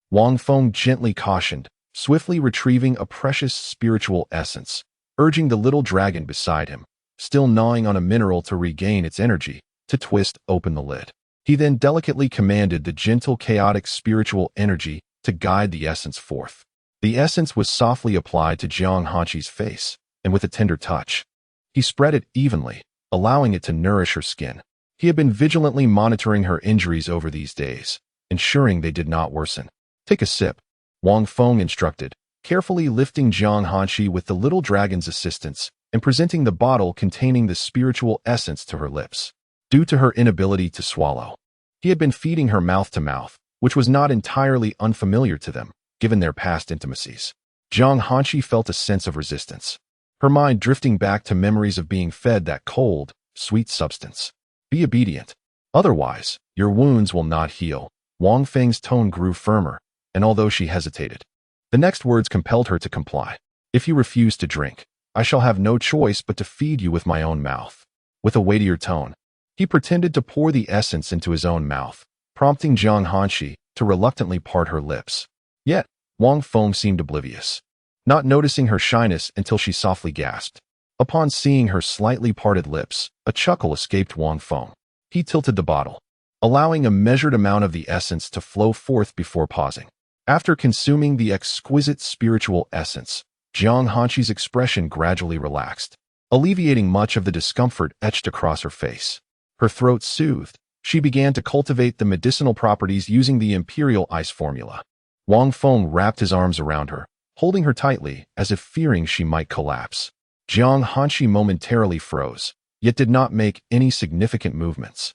Wang Feng gently cautioned, swiftly retrieving a precious spiritual essence, urging the little dragon beside him, still gnawing on a mineral to regain its energy, to twist open the lid. He then delicately commanded the gentle chaotic spiritual energy to guide the essence forth. The essence was softly applied to Jiang Hanshi's face, and with a tender touch, he spread it evenly, allowing it to nourish her skin. He had been vigilantly monitoring her injuries over these days, ensuring they did not worsen. Take a sip, Wang Feng instructed, carefully lifting Jiang Hanshi with the little dragon's assistance and presenting the bottle containing the spiritual essence to her lips. Due to her inability to swallow, he had been feeding her mouth to mouth, which was not entirely unfamiliar to them, given their past intimacies. Jiang Hanshi felt a sense of resistance, her mind drifting back to memories of being fed that cold, sweet substance. Be obedient. Otherwise, your wounds will not heal. Wang Feng's tone grew firmer, and although she hesitated, the next words compelled her to comply. If you refuse to drink, I shall have no choice but to feed you with my own mouth. With a weightier tone, he pretended to pour the essence into his own mouth, prompting Jiang Hanshi to reluctantly part her lips. Yet, Wang Feng seemed oblivious, not noticing her shyness until she softly gasped. Upon seeing her slightly parted lips, a chuckle escaped Wang Feng. He tilted the bottle, allowing a measured amount of the essence to flow forth before pausing. After consuming the exquisite spiritual essence, Jiang Hanshi's expression gradually relaxed, alleviating much of the discomfort etched across her face. Her throat soothed, she began to cultivate the medicinal properties using the Imperial Ice formula. Wang Feng wrapped his arms around her, holding her tightly as if fearing she might collapse. Jiang Hanshi momentarily froze, yet did not make any significant movements,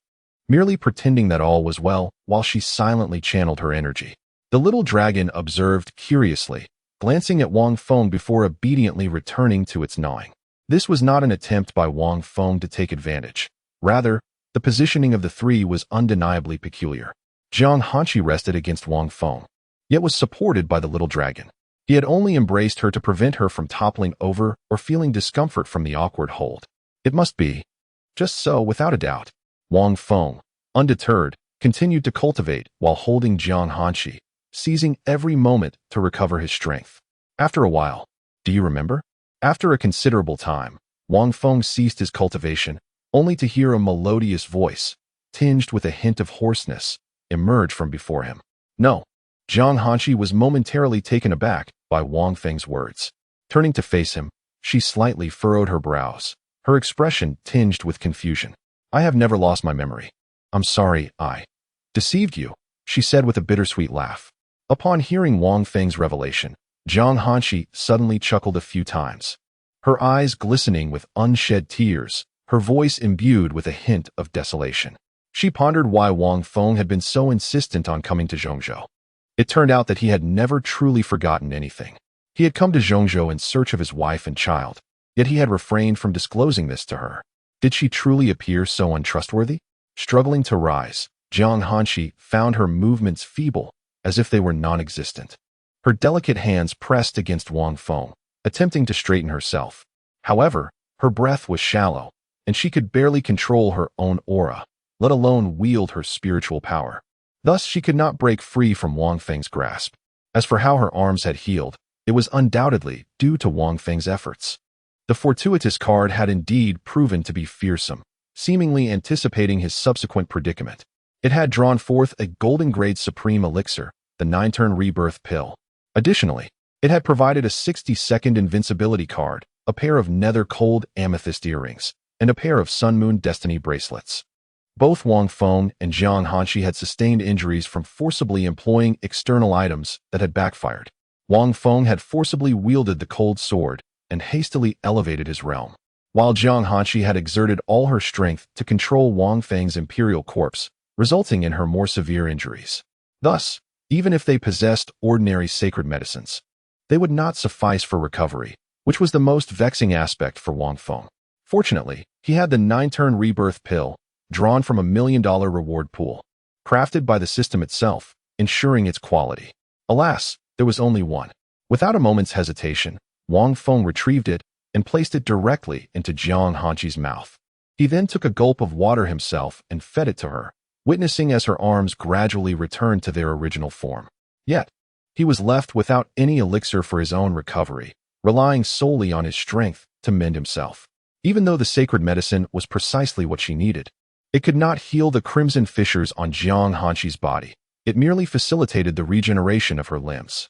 merely pretending that all was well while she silently channeled her energy. The little dragon observed curiously, glancing at Wang Feng before obediently returning to its gnawing. This was not an attempt by Wang Feng to take advantage. Rather, the positioning of the three was undeniably peculiar. Jiang Hanshi rested against Wang Feng, yet was supported by the little dragon. He had only embraced her to prevent her from toppling over or feeling discomfort from the awkward hold. It must be. Just so, without a doubt. Wang Feng, undeterred, continued to cultivate while holding Jiang Hanshi, seizing every moment to recover his strength. After a while, do you remember? After a considerable time, Wang Feng ceased his cultivation, only to hear a melodious voice, tinged with a hint of hoarseness, emerge from before him. No. Jiang Hanshi was momentarily taken aback by Wang Feng's words. Turning to face him, She slightly furrowed her brows, her expression tinged with confusion. I have never lost my memory. I'm sorry I deceived you, she said with a bittersweet laugh. Upon hearing Wang Feng's revelation, Jiang Hanshi suddenly chuckled a few times. Her eyes glistening with unshed tears, her voice imbued with a hint of desolation. She pondered why Wang Feng had been so insistent on coming to Zhongzhou. It turned out that he had never truly forgotten anything. He had come to Zhongzhou in search of his wife and child, yet he had refrained from disclosing this to her. Did she truly appear so untrustworthy? Struggling to rise, Jiang Hanshi found her movements feeble, as if they were non-existent. Her delicate hands pressed against Wang Feng, attempting to straighten herself. However, her breath was shallow, and she could barely control her own aura, let alone wield her spiritual power. Thus, she could not break free from Wang Feng's grasp. As for how her arms had healed, it was undoubtedly due to Wang Feng's efforts. The fortuitous card had indeed proven to be fearsome, seemingly anticipating his subsequent predicament. It had drawn forth a golden grade supreme elixir, the 9-turn rebirth pill. Additionally, it had provided a 60-second invincibility card, a pair of nether cold amethyst earrings, and a pair of sun moon destiny bracelets. Both Wang Feng and Jiang Hanshi had sustained injuries from forcibly employing external items that had backfired. Wang Feng had forcibly wielded the cold sword and hastily elevated his realm, while Jiang Hanshi had exerted all her strength to control Wang Feng's imperial corpse, resulting in her more severe injuries. Thus, even if they possessed ordinary sacred medicines, they would not suffice for recovery, which was the most vexing aspect for Wang Feng. Fortunately, he had the 9-turn rebirth pill, drawn from a $1 million reward pool, crafted by the system itself, ensuring its quality. Alas, there was only one. Without a moment's hesitation, Wang Feng retrieved it and placed it directly into Jiang Hanshi's mouth. He then took a gulp of water himself and fed it to her, witnessing as her arms gradually returned to their original form. Yet, he was left without any elixir for his own recovery, relying solely on his strength to mend himself. Even though the sacred medicine was precisely what she needed, it could not heal the crimson fissures on Jiang Hanshi's body. It merely facilitated the regeneration of her limbs.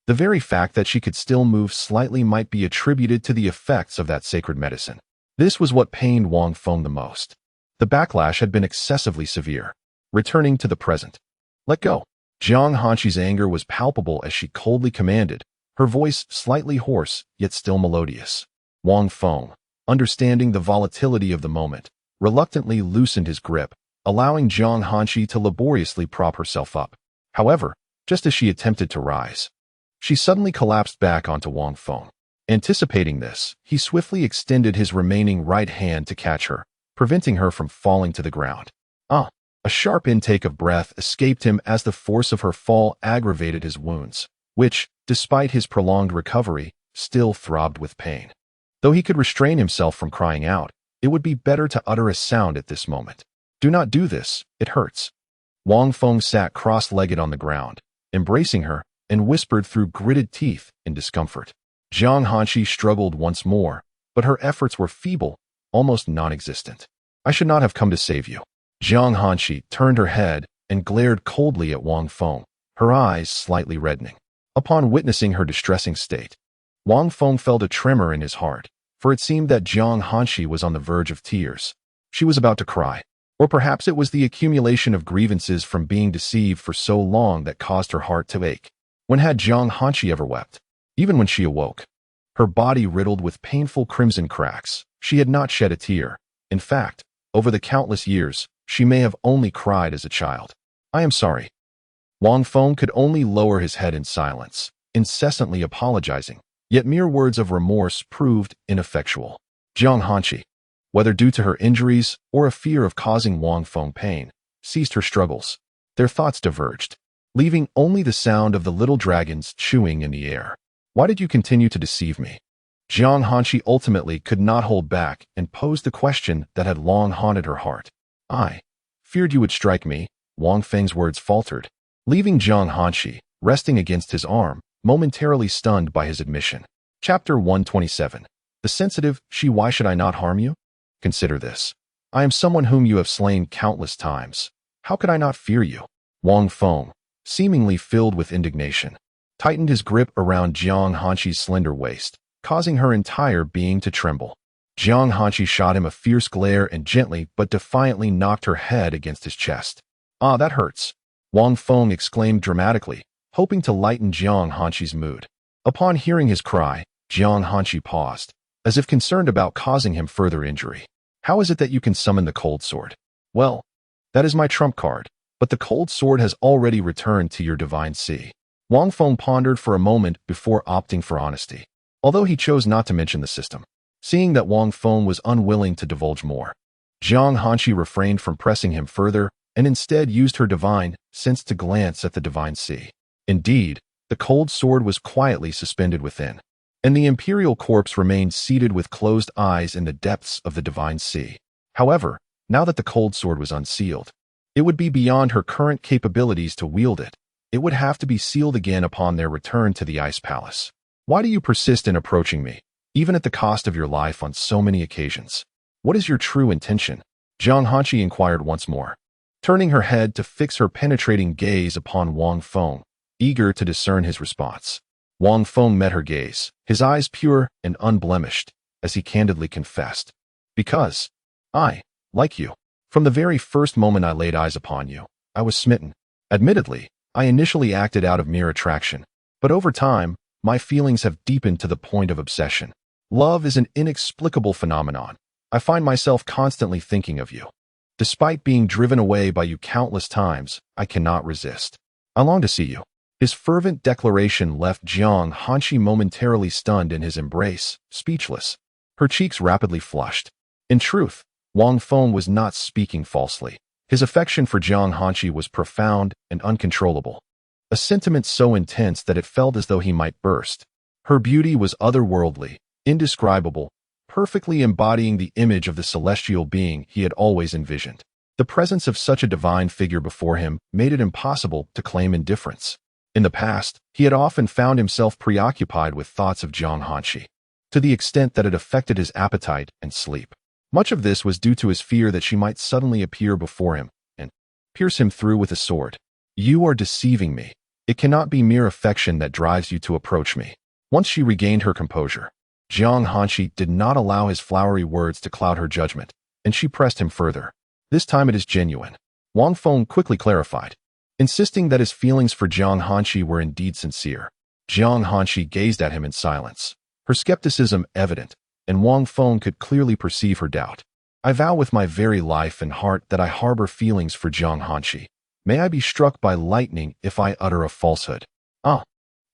The very fact that she could still move slightly might be attributed to the effects of that sacred medicine. This was what pained Wang Feng the most. The backlash had been excessively severe. Returning to the present. Let go. Jiang Hanshi's anger was palpable as she coldly commanded, her voice slightly hoarse yet still melodious. Wang Feng, understanding the volatility of the moment, reluctantly loosened his grip, allowing Jiang Hanshi to laboriously prop herself up. However, just as she attempted to rise, she suddenly collapsed back onto Wang Feng. Anticipating this, he swiftly extended his remaining right hand to catch her, preventing her from falling to the ground. A sharp intake of breath escaped him as the force of her fall aggravated his wounds, which, despite his prolonged recovery, still throbbed with pain. Though he could restrain himself from crying out, it would be better to utter a sound at this moment. Do not do this, it hurts. Wang Feng sat cross-legged on the ground, embracing her, and whispered through gritted teeth in discomfort. Jiang Hanshi struggled once more, but her efforts were feeble, almost non-existent. I should not have come to save you. Jiang Hanshi turned her head and glared coldly at Wang Feng, her eyes slightly reddening. Upon witnessing her distressing state, Wang Feng felt a tremor in his heart, for it seemed that Jiang Hanshi was on the verge of tears. She was about to cry. Or perhaps it was the accumulation of grievances from being deceived for so long that caused her heart to ache. When had Jiang Hanshi ever wept? Even when she awoke, her body riddled with painful crimson cracks, she had not shed a tear. In fact, over the countless years, she may have only cried as a child. I am sorry. Wang Feng could only lower his head in silence, incessantly apologizing, yet mere words of remorse proved ineffectual. Jiang Hanshi, whether due to her injuries or a fear of causing Wang Feng pain, ceased her struggles. Their thoughts diverged, leaving only the sound of the little dragons chewing in the air. Why did you continue to deceive me? Jiang Hanshi ultimately could not hold back and posed the question that had long haunted her heart. I feared you would strike me, Wang Feng's words faltered, leaving Jiang Hanshi resting against his arm, momentarily stunned by his admission. Chapter 127. The sensitive, why should I not harm you? Consider this. I am someone whom you have slain countless times. How could I not fear you? Wang Feng, seemingly filled with indignation, tightened his grip around Jiang Hanshi's slender waist, causing her entire being to tremble. Jiang Hanqi shot him a fierce glare and gently but defiantly knocked her head against his chest. "Ah, that hurts," Wang Feng exclaimed dramatically, hoping to lighten Jiang Hanqi's mood. Upon hearing his cry, Jiang Hanqi paused, as if concerned about causing him further injury. "How is it that you can summon the cold sword?" "Well, that is my trump card, but the cold sword has already returned to your divine sea." Wang Feng pondered for a moment before opting for honesty, although he chose not to mention the system. Seeing that Wang Feng was unwilling to divulge more, Jiang Hanqi refrained from pressing him further and instead used her divine sense to glance at the divine sea. Indeed, the cold sword was quietly suspended within, and the imperial corpse remained seated with closed eyes in the depths of the divine sea. However, now that the cold sword was unsealed, it would be beyond her current capabilities to wield it. It would have to be sealed again upon their return to the Ice Palace. "Why do you persist in approaching me, even at the cost of your life on so many occasions? What is your true intention?" Jiang Hanqi inquired once more, turning her head to fix her penetrating gaze upon Wang Feng, eager to discern his response. Wang Feng met her gaze, his eyes pure and unblemished, as he candidly confessed. "Because I like you. From the very first moment I laid eyes upon you, I was smitten. Admittedly, I initially acted out of mere attraction, but over time, my feelings have deepened to the point of obsession. Love is an inexplicable phenomenon. I find myself constantly thinking of you. Despite being driven away by you countless times, I cannot resist. I long to see you." His fervent declaration left Jiang Hanqi momentarily stunned in his embrace, speechless. Her cheeks rapidly flushed. In truth, Wang Feng was not speaking falsely. His affection for Jiang Hanqi was profound and uncontrollable, a sentiment so intense that it felt as though he might burst. Her beauty was otherworldly, indescribable, perfectly embodying the image of the celestial being he had always envisioned. The presence of such a divine figure before him made it impossible to claim indifference. In the past, he had often found himself preoccupied with thoughts of Jiang Hanqi, to the extent that it affected his appetite and sleep. Much of this was due to his fear that she might suddenly appear before him and pierce him through with a sword. "You are deceiving me. It cannot be mere affection that drives you to approach me." Once she regained her composure, Jiang Hanqi did not allow his flowery words to cloud her judgment, and she pressed him further. "This time it is genuine," Wang Feng quickly clarified, insisting that his feelings for Jiang Hanqi were indeed sincere. Jiang Hanqi gazed at him in silence, her skepticism evident, and Wang Feng could clearly perceive her doubt. "I vow with my very life and heart that I harbor feelings for Jiang Hanqi. May I be struck by lightning if I utter a falsehood." "Ah."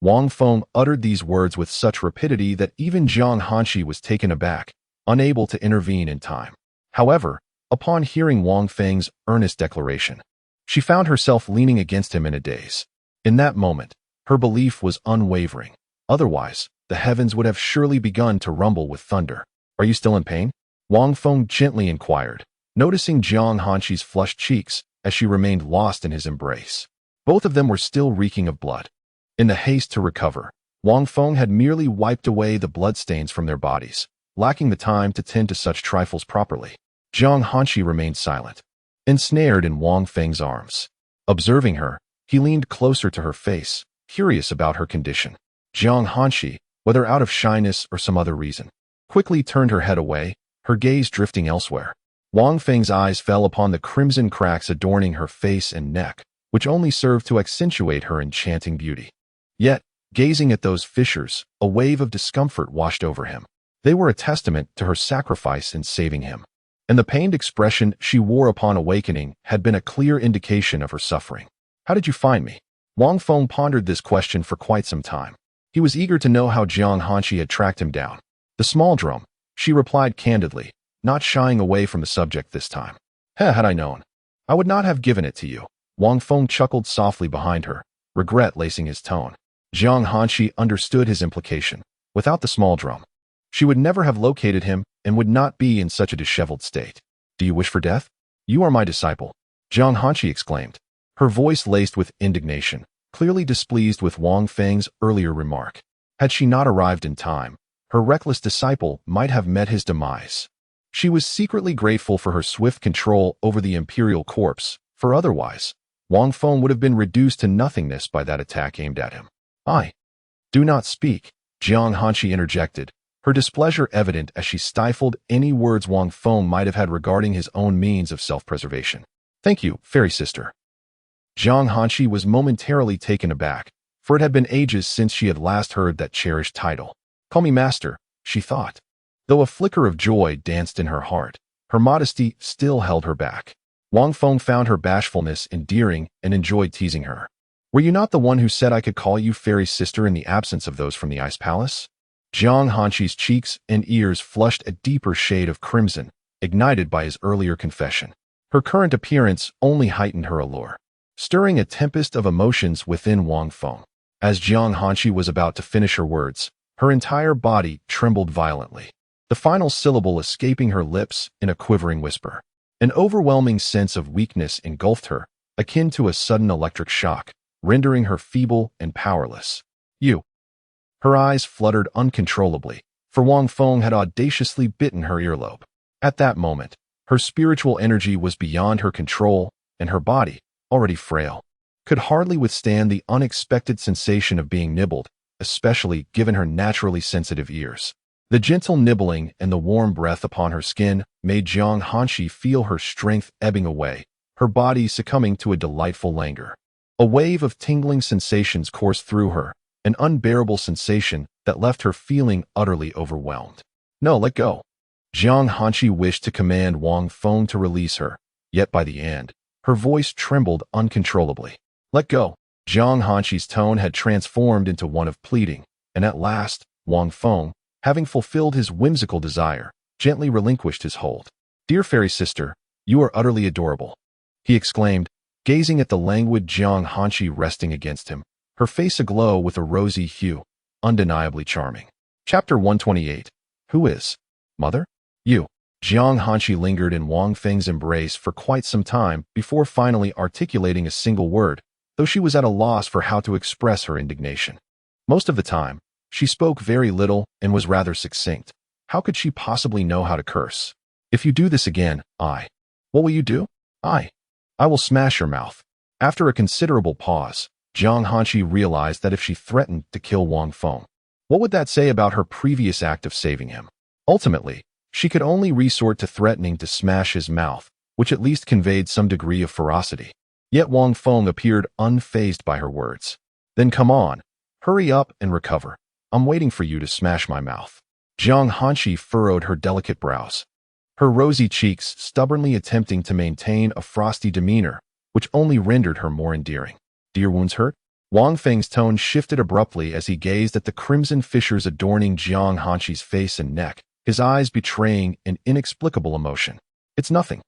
Wang Feng uttered these words with such rapidity that even Jiang Hanqi was taken aback, unable to intervene in time. However, upon hearing Wang Feng's earnest declaration, she found herself leaning against him in a daze. In that moment, her belief was unwavering. Otherwise, the heavens would have surely begun to rumble with thunder. "Are you still in pain?" Wang Feng gently inquired, noticing Jiang Hanqi's flushed cheeks as she remained lost in his embrace. Both of them were still reeking of blood. In the haste to recover, Wang Feng had merely wiped away the bloodstains from their bodies, lacking the time to tend to such trifles properly. Jiang Hanqi remained silent, ensnared in Wang Feng's arms. Observing her, he leaned closer to her face, curious about her condition. Jiang Hanqi, whether out of shyness or some other reason, quickly turned her head away, her gaze drifting elsewhere. Wang Feng's eyes fell upon the crimson cracks adorning her face and neck, which only served to accentuate her enchanting beauty. Yet, gazing at those fissures, a wave of discomfort washed over him. They were a testament to her sacrifice in saving him, and the pained expression she wore upon awakening had been a clear indication of her suffering. "How did you find me?" Wang Feng pondered this question for quite some time. He was eager to know how Jiang Hanqi had tracked him down. "The small drum," she replied candidly, not shying away from the subject this time. Had I known, I would not have given it to you." Wang Feng chuckled softly behind her, regret lacing his tone. Jiang Hanqi understood his implication. Without the small drum, she would never have located him and would not be in such a disheveled state. "Do you wish for death?" "You are my disciple," Jiang Hanqi exclaimed, her voice laced with indignation, clearly displeased with Wang Feng's earlier remark. Had she not arrived in time, her reckless disciple might have met his demise. She was secretly grateful for her swift control over the imperial corpse, for otherwise, Wang Feng would have been reduced to nothingness by that attack aimed at him. "I do not speak," Jiang Hanqi interjected, her displeasure evident as she stifled any words Wang Feng might have had regarding his own means of self-preservation. "Thank you, fairy sister." Jiang Hanqi was momentarily taken aback, for it had been ages since she had last heard that cherished title. "Call me master," she thought. Though a flicker of joy danced in her heart, her modesty still held her back. Wang Feng found her bashfulness endearing and enjoyed teasing her. "Were you not the one who said I could call you fairy sister in the absence of those from the Ice Palace?" Jiang Hanqi's cheeks and ears flushed a deeper shade of crimson, ignited by his earlier confession. Her current appearance only heightened her allure, stirring a tempest of emotions within Wang Feng. As Jiang Hanqi was about to finish her words, her entire body trembled violently, the final syllable escaping her lips in a quivering whisper. An overwhelming sense of weakness engulfed her, akin to a sudden electric shock, rendering her feeble and powerless. "You." Her eyes fluttered uncontrollably, for Wang Feng had audaciously bitten her earlobe. At that moment, her spiritual energy was beyond her control, and her body, already frail, could hardly withstand the unexpected sensation of being nibbled, especially given her naturally sensitive ears. The gentle nibbling and the warm breath upon her skin made Jiang Hanqi feel her strength ebbing away, her body succumbing to a delightful languor. A wave of tingling sensations coursed through her, an unbearable sensation that left her feeling utterly overwhelmed. "No, let go." Jiang Hanqi wished to command Wang Feng to release her, yet by the end, her voice trembled uncontrollably. "Let go." Jiang Hanqi's tone had transformed into one of pleading, and at last, Wang Feng, having fulfilled his whimsical desire, gently relinquished his hold. "Dear fairy sister, you are utterly adorable," he exclaimed, gazing at the languid Jiang Hanqi resting against him, her face aglow with a rosy hue, undeniably charming. Chapter 128. Who is Mother? "You." Jiang Hanqi lingered in Wang Feng's embrace for quite some time before finally articulating a single word, though she was at a loss for how to express her indignation. Most of the time, she spoke very little and was rather succinct. How could she possibly know how to curse? "If you do this again, I." "What will you do?" "I will smash your mouth." After a considerable pause, Jiang Hanqi realized that if she threatened to kill Wang Feng, what would that say about her previous act of saving him? Ultimately, she could only resort to threatening to smash his mouth, which at least conveyed some degree of ferocity. Yet Wang Feng appeared unfazed by her words. "Then come on, hurry up and recover. I'm waiting for you to smash my mouth." Jiang Hanqi furrowed her delicate brows, her rosy cheeks stubbornly attempting to maintain a frosty demeanor, which only rendered her more endearing. "Do your wounds hurt?" Wang Feng's tone shifted abruptly as he gazed at the crimson fissures adorning Jiang Hanqi's face and neck, his eyes betraying an inexplicable emotion. "It's nothing."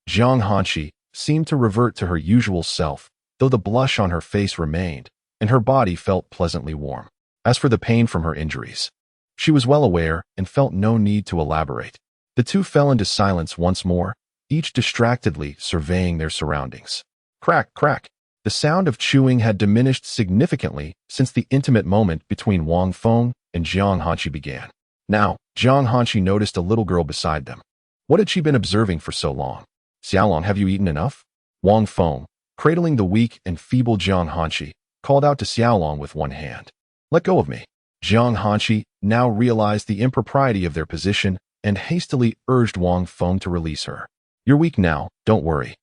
Jiang Hanqi seemed to revert to her usual self, though the blush on her face remained, and her body felt pleasantly warm. As for the pain from her injuries, she was well aware and felt no need to elaborate. The two fell into silence once more, each distractedly surveying their surroundings. Crack, crack. The sound of chewing had diminished significantly since the intimate moment between Wang Feng and Jiang Hanqi began. Now, Jiang Hanqi noticed a little girl beside them. What had she been observing for so long? "Xiaolong, have you eaten enough?" Wang Feng, cradling the weak and feeble Jiang Hanqi, called out to Xiaolong with one hand. "Let go of me." Jiang Hanqi now realized the impropriety of their position and hastily urged Wang Feng to release her. "You're weak now, don't worry.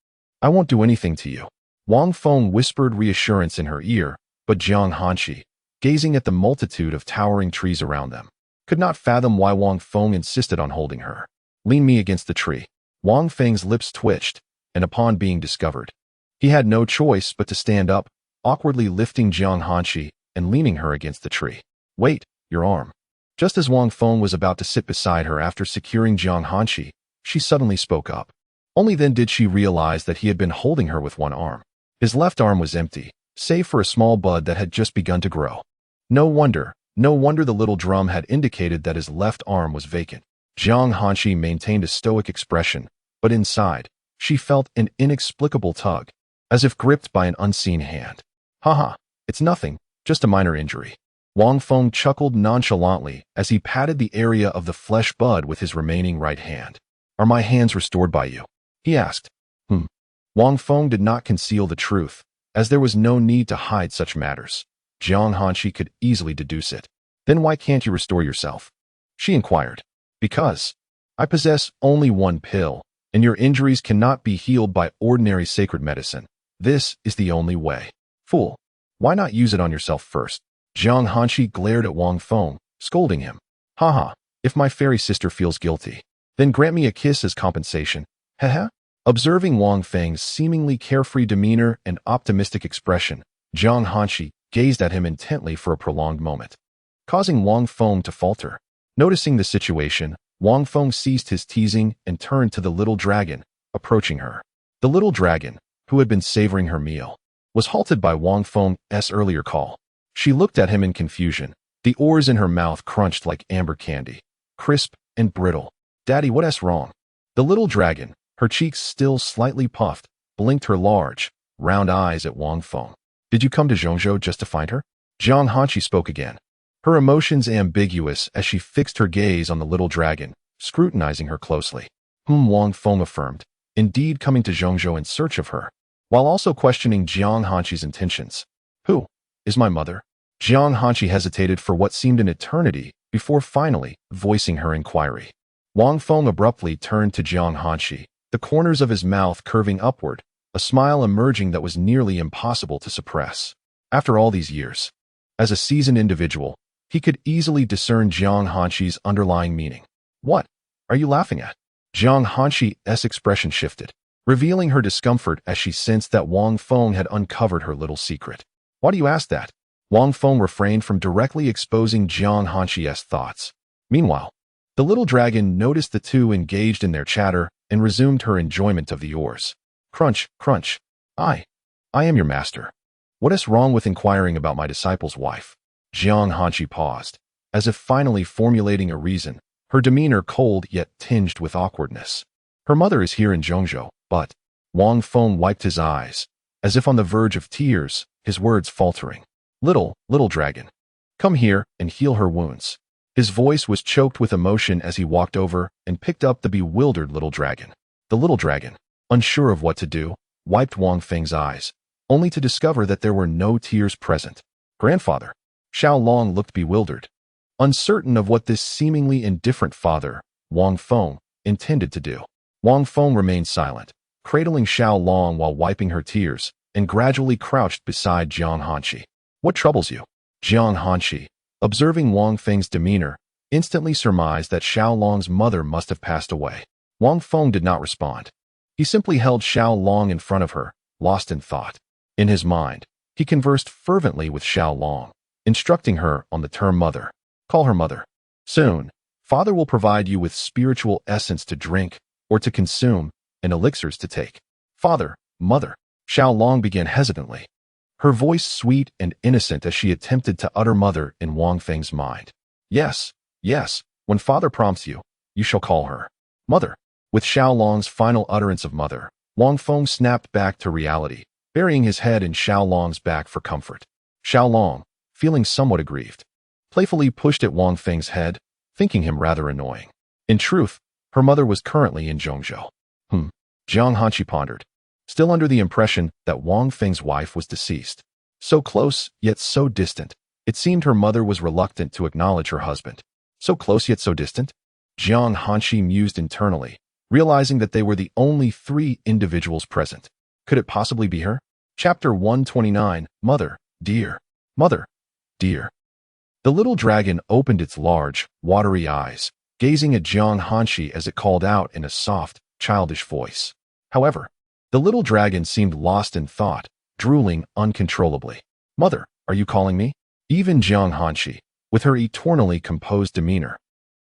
I won't do anything to you." Wang Feng whispered reassurance in her ear, but Jiang Hanqi, gazing at the multitude of towering trees around them, could not fathom why Wang Feng insisted on holding her. "Lean me against the tree." Wang Feng's lips twitched, and upon being discovered, he had no choice but to stand up, awkwardly lifting Jiang Hanqi and leaning her against the tree. "Wait, your arm." Just as Wang Feng was about to sit beside her after securing Jiang Hanqi, she suddenly spoke up. Only then did she realize that he had been holding her with one arm. His left arm was empty, save for a small bud that had just begun to grow. No wonder the little drum had indicated that his left arm was vacant. Jiang Hanqi maintained a stoic expression, but inside, she felt an inexplicable tug, as if gripped by an unseen hand. "Haha, it's nothing, just a minor injury." Wang Feng chuckled nonchalantly as he patted the area of the flesh bud with his remaining right hand. "Are my hands restored by you?" he asked. Wang Feng did not conceal the truth, as there was no need to hide such matters. Jiang Hanqi could easily deduce it. "Then why can't you restore yourself?" she inquired. Because I possess only one pill, and your injuries cannot be healed by ordinary sacred medicine. This is the only way. Fool, why not use it on yourself first? Jiang Hanshi glared at Wang Feng, scolding him. Haha, if my fairy sister feels guilty, then grant me a kiss as compensation. Haha. Observing Wang Feng's seemingly carefree demeanor and optimistic expression, Jiang Hanshi gazed at him intently for a prolonged moment, causing Wang Feng to falter. Noticing the situation, Wang Feng ceased his teasing and turned to the little dragon, approaching her. The little dragon, who had been savoring her meal, was halted by Wang Feng's earlier call. She looked at him in confusion. The ores in her mouth crunched like amber candy, crisp and brittle. Daddy, what's wrong? The little dragon, her cheeks still slightly puffed, blinked her large, round eyes at Wang Feng. Did you come to Zhongzhou just to find her? Jiang Hanshi spoke again, her emotions ambiguous as she fixed her gaze on the little dragon, scrutinizing her closely. Wang Feng affirmed, indeed coming to Zhongzhou in search of her, while also questioning Jiang Hanshi's intentions. Who is my mother? Jiang Hanshi hesitated for what seemed an eternity before finally voicing her inquiry. Wang Feng abruptly turned to Jiang Hanshi, the corners of his mouth curving upward, a smile emerging that was nearly impossible to suppress. After all these years, as a seasoned individual, he could easily discern Jiang Hanshi's underlying meaning. What are you laughing at? Jiang Hanshi's expression shifted, revealing her discomfort as she sensed that Wang Feng had uncovered her little secret. Why do you ask that? Wang Feng refrained from directly exposing Jiang Hanshi's thoughts. Meanwhile, the little dragon noticed the two engaged in their chatter and resumed her enjoyment of the oars. Crunch, crunch. I am your master. What is wrong with inquiring about my disciple's wife? Jiang Hanshi paused, as if finally formulating a reason, her demeanor cold yet tinged with awkwardness. Her mother is here in Zhongzhou, but Wang Feng wiped his eyes, as if on the verge of tears, his words faltering. Little dragon, come here and heal her wounds. His voice was choked with emotion as he walked over and picked up the bewildered little dragon. The little dragon, unsure of what to do, wiped Wang Feng's eyes, only to discover that there were no tears present. Grandfather. Xiao Long looked bewildered, uncertain of what this seemingly indifferent father, Wang Feng, intended to do. Wang Feng remained silent, cradling Xiao Long while wiping her tears, and gradually crouched beside Jiang Hanshi. What troubles you? Jiang Hanshi, observing Wang Feng's demeanor, instantly surmised that Xiao Long's mother must have passed away. Wang Feng did not respond. He simply held Xiao Long in front of her, lost in thought. In his mind, he conversed fervently with Xiao Long, instructing her on the term mother. Call her mother. Soon, father will provide you with spiritual essence to drink or to consume and elixirs to take. Father, mother. Xiao Long began hesitantly, her voice sweet and innocent as she attempted to utter mother in Wang Feng's mind. Yes, when father prompts you, you shall call her mother. With Xiao Long's final utterance of mother, Wang Feng snapped back to reality, burying his head in Xiao Long's back for comfort. Xiao Long, feeling somewhat aggrieved, playfully pushed at Wang Feng's head, thinking him rather annoying. In truth, her mother was currently in Zhongzhou. Jiang Hanshi pondered, still under the impression that Wang Feng's wife was deceased. So close, yet so distant, it seemed her mother was reluctant to acknowledge her husband. So close yet so distant? Jiang Hanshi mused internally, realizing that they were the only three individuals present. Could it possibly be her? Chapter 129, Mother, Dear. Mother, Dear. The little dragon opened its large, watery eyes, gazing at Jiang Hanshi as it called out in a soft, childish voice. However, the little dragon seemed lost in thought, drooling uncontrollably. Mother, are you calling me? Even Jiang Hanshi, with her eternally composed demeanor,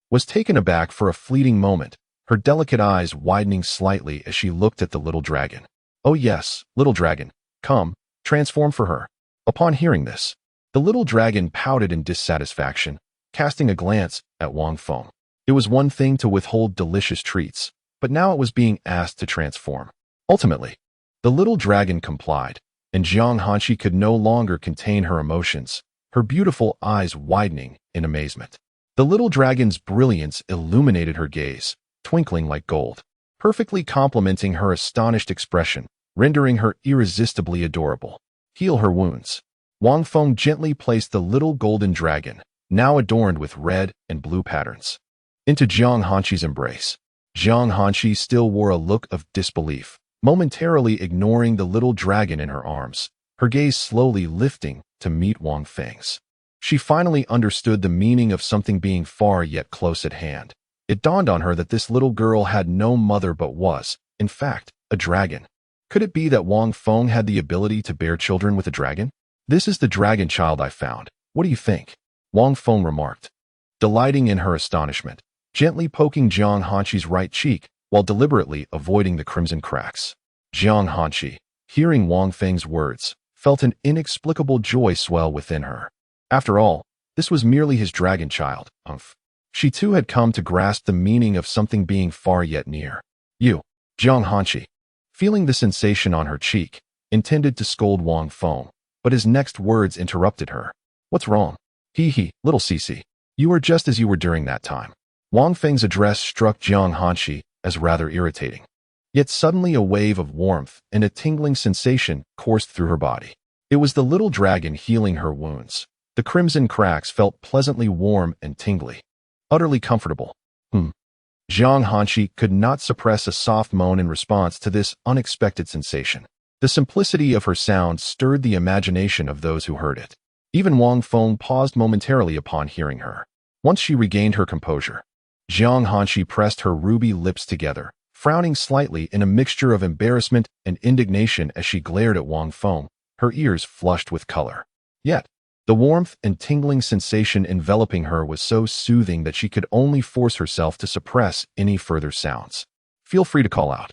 was taken aback for a fleeting moment, her delicate eyes widening slightly as she looked at the little dragon. Oh yes, little dragon, come, transform for her. Upon hearing this, the little dragon pouted in dissatisfaction, casting a glance at Wang Feng. It was one thing to withhold delicious treats, but now it was being asked to transform. Ultimately, the little dragon complied, and Jiang Hanshi could no longer contain her emotions, her beautiful eyes widening in amazement. The little dragon's brilliance illuminated her gaze, twinkling like gold, perfectly complementing her astonished expression, rendering her irresistibly adorable. Heal her wounds. Wang Feng gently placed the little golden dragon, now adorned with red and blue patterns, into Jiang Hanqi's embrace. Jiang Hanqi still wore a look of disbelief, momentarily ignoring the little dragon in her arms, her gaze slowly lifting to meet Wang Feng's. She finally understood the meaning of something being far yet close at hand. It dawned on her that this little girl had no mother but was, in fact, a dragon. Could it be that Wang Feng had the ability to bear children with a dragon? "This is the dragon child I found. What do you think?" Wang Feng remarked, delighting in her astonishment, gently poking Jiang Hanqi's right cheek while deliberately avoiding the crimson cracks. Jiang Hanqi, hearing Wang Feng's words, felt an inexplicable joy swell within her. After all, this was merely his dragon child. She too had come to grasp the meaning of something being far yet near. "You," Jiang Hanqi, feeling the sensation on her cheek, intended to scold Wang Feng, but his next words interrupted her. "What's wrong?" "Hee, little Cece. You are just as you were during that time." Wang Feng's address struck Jiang Hanqi as rather irritating. Yet suddenly a wave of warmth and a tingling sensation coursed through her body. It was the little dragon healing her wounds. The crimson cracks felt pleasantly warm and tingly. Utterly comfortable. Jiang Hanqi could not suppress a soft moan in response to this unexpected sensation. The simplicity of her sound stirred the imagination of those who heard it. Even Wang Feng paused momentarily upon hearing her. Once she regained her composure, Jiang Hanqi pressed her ruby lips together, frowning slightly in a mixture of embarrassment and indignation as she glared at Wang Feng, her ears flushed with color. Yet, the warmth and tingling sensation enveloping her was so soothing that she could only force herself to suppress any further sounds. "Feel free to call out."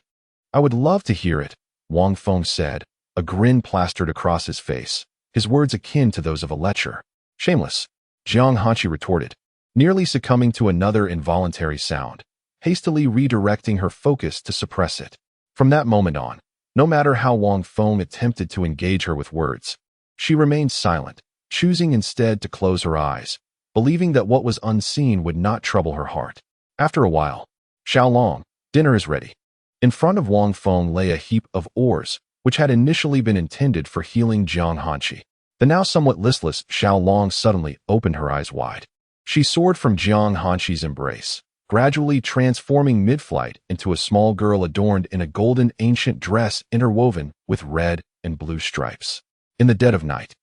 "I would love to hear it," Wang Feng said, a grin plastered across his face, his words akin to those of a lecher. "Shameless," Jiang Hanqi retorted, nearly succumbing to another involuntary sound, hastily redirecting her focus to suppress it. From that moment on, no matter how Wang Feng attempted to engage her with words, she remained silent, choosing instead to close her eyes, believing that what was unseen would not trouble her heart. After a while, "Xiaolong, dinner is ready." In front of Wang Feng lay a heap of oars, which had initially been intended for healing Jiang Hanqi. The now somewhat listless Xiaolong suddenly opened her eyes wide. She soared from Jiang Hanqi's embrace, gradually transforming mid-flight into a small girl adorned in a golden ancient dress interwoven with red and blue stripes. In the dead of night,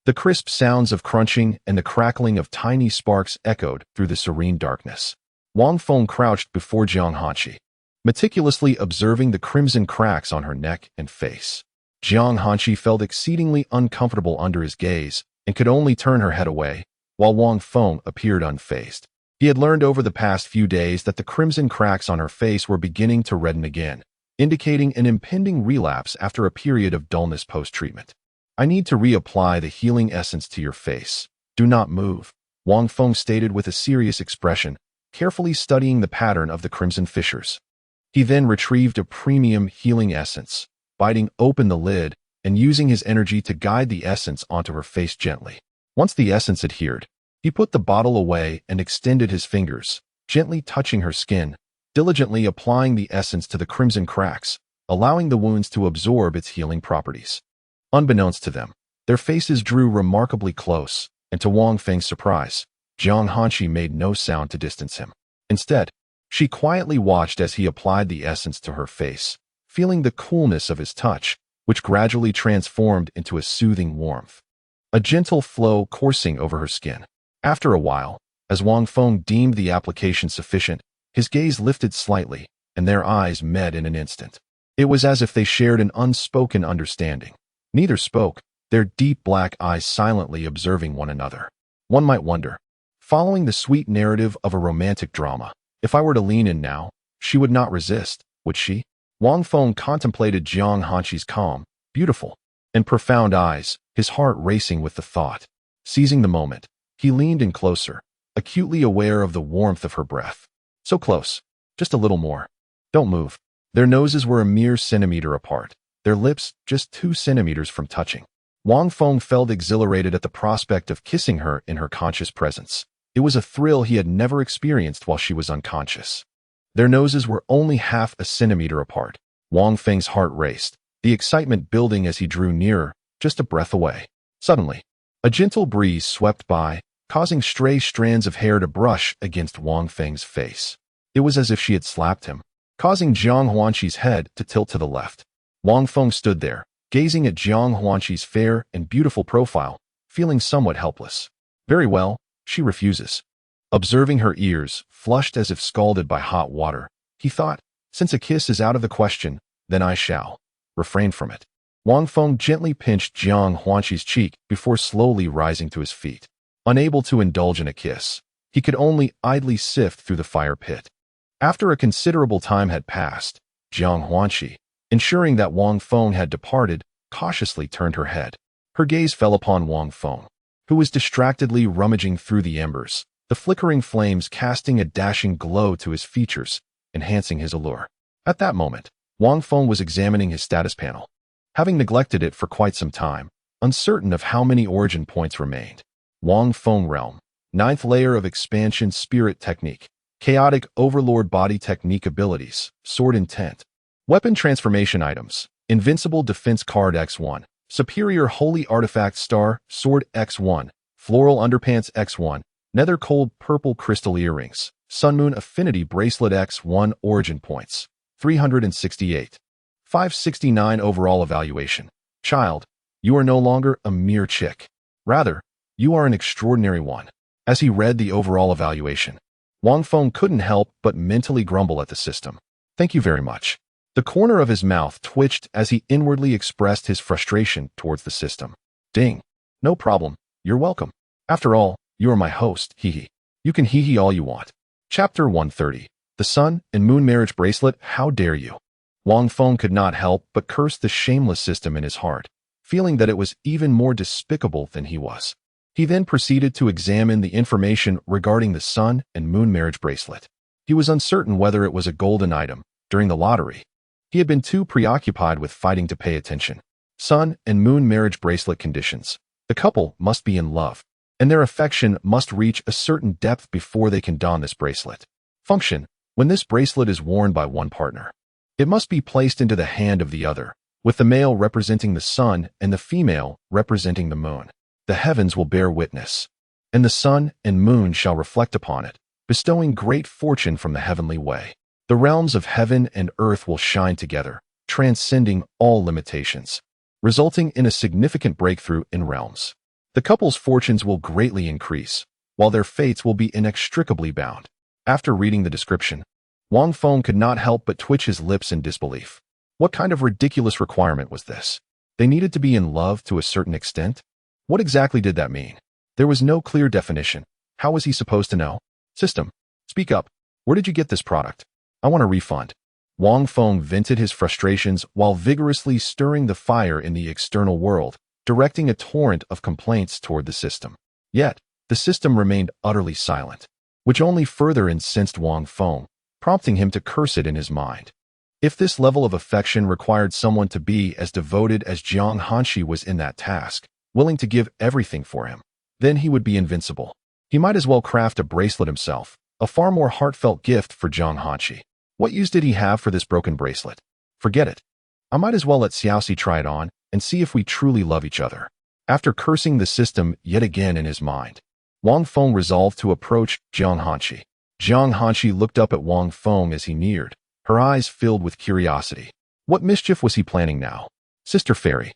the crisp sounds of crunching and the crackling of tiny sparks echoed through the serene darkness. Wang Feng crouched before Jiang Hanqi, meticulously observing the crimson cracks on her neck and face. Jiang Hanqi felt exceedingly uncomfortable under his gaze and could only turn her head away, while Wang Feng appeared unfazed. He had learned over the past few days that the crimson cracks on her face were beginning to redden again, indicating an impending relapse after a period of dullness post-treatment. "I need to reapply the healing essence to your face. Do not move," Wang Feng stated with a serious expression, carefully studying the pattern of the crimson fissures. He then retrieved a premium healing essence, biting open the lid and using his energy to guide the essence onto her face gently. Once the essence adhered, he put the bottle away and extended his fingers, gently touching her skin, diligently applying the essence to the crimson cracks, allowing the wounds to absorb its healing properties. Unbeknownst to them, their faces drew remarkably close, and to Wang Feng's surprise, Jiang Hanqi made no sound to distance him. Instead, she quietly watched as he applied the essence to her face, feeling the coolness of his touch, which gradually transformed into a soothing warmth. A gentle flow coursing over her skin. After a while, as Wang Feng deemed the application sufficient, his gaze lifted slightly, and their eyes met in an instant. It was as if they shared an unspoken understanding. Neither spoke, their deep black eyes silently observing one another. One might wonder, following the sweet narrative of a romantic drama, if I were to lean in now, she would not resist, would she? Wang Feng contemplated Jiang Hanqi's calm, beautiful, and profound eyes, his heart racing with the thought. Seizing the moment, he leaned in closer, acutely aware of the warmth of her breath. So close, just a little more. Don't move. Their noses were a mere centimeter apart, their lips just 2 centimeters from touching. Wang Feng felt exhilarated at the prospect of kissing her in her conscious presence. It was a thrill he had never experienced while she was unconscious. Their noses were only half a centimeter apart. Wang Feng's heart raced, the excitement building as he drew nearer, just a breath away. Suddenly, a gentle breeze swept by, causing stray strands of hair to brush against Wang Feng's face. It was as if she had slapped him, causing Jiang Huanqi's head to tilt to the left. Wang Feng stood there, gazing at Jiang Huanqi's fair and beautiful profile, feeling somewhat helpless. Very well, she refuses. Observing her ears, flushed as if scalded by hot water, he thought, since a kiss is out of the question, then I shall refrain from it. Wang Feng gently pinched Jiang Huanqi's cheek before slowly rising to his feet. Unable to indulge in a kiss, he could only idly sift through the fire pit. After a considerable time had passed, Jiang Huanqi, ensuring that Wang Feng had departed, cautiously turned her head. Her gaze fell upon Wang Feng, who was distractedly rummaging through the embers, the flickering flames casting a dashing glow to his features, enhancing his allure. At that moment, Wang Feng was examining his status panel, having neglected it for quite some time, uncertain of how many origin points remained. Wang Feng Realm, 9th layer of expansion spirit technique, chaotic overlord body technique abilities, sword intent, weapon transformation items, invincible defense card X1, superior holy artifact star, sword X1, floral underpants X1, nether cold purple crystal earrings, sun moon affinity bracelet X1 origin points, 368. 569 overall evaluation. Child, you are no longer a mere chick. Rather, you are an extraordinary one. As he read the overall evaluation, Wang Feng couldn't help but mentally grumble at the system. Thank you very much. The corner of his mouth twitched as he inwardly expressed his frustration towards the system. Ding. No problem. You're welcome. After all, you are my host, hee. You can hee all you want. Chapter 130. The Sun and Moon Marriage Bracelet, How Dare You? Wang Feng could not help but curse the shameless system in his heart, feeling that it was even more despicable than he was. He then proceeded to examine the information regarding the Sun and Moon Marriage Bracelet. He was uncertain whether it was a golden item during the lottery. He had been too preoccupied with fighting to pay attention. Sun and Moon Marriage Bracelet conditions. The couple must be in love, and their affection must reach a certain depth before they can don this bracelet. Function. When this bracelet is worn by one partner, it must be placed into the hand of the other, with the male representing the sun and the female representing the moon. The heavens will bear witness, and the sun and moon shall reflect upon it, bestowing great fortune from the heavenly way. The realms of heaven and earth will shine together, transcending all limitations, resulting in a significant breakthrough in realms. The couple's fortunes will greatly increase, while their fates will be inextricably bound. After reading the description, Wang Feng could not help but twitch his lips in disbelief. What kind of ridiculous requirement was this? They needed to be in love to a certain extent? What exactly did that mean? There was no clear definition. How was he supposed to know? System, speak up. Where did you get this product? I want a refund. Wang Feng vented his frustrations while vigorously stirring the fire in the external world, directing a torrent of complaints toward the system. Yet, the system remained utterly silent, which only further incensed Wang Feng, prompting him to curse it in his mind. If this level of affection required someone to be as devoted as Jiang Huanqi was in that task, willing to give everything for him, then he would be invincible. He might as well craft a bracelet himself, a far more heartfelt gift for Jiang Huanqi. What use did he have for this broken bracelet? Forget it. I might as well let Xiaoxi try it on and see if we truly love each other. After cursing the system yet again in his mind, Wang Feng resolved to approach Jiang Huanqi. Jiang Huanqi looked up at Wang Feng as he neared, her eyes filled with curiosity. What mischief was he planning now? Sister Fairy.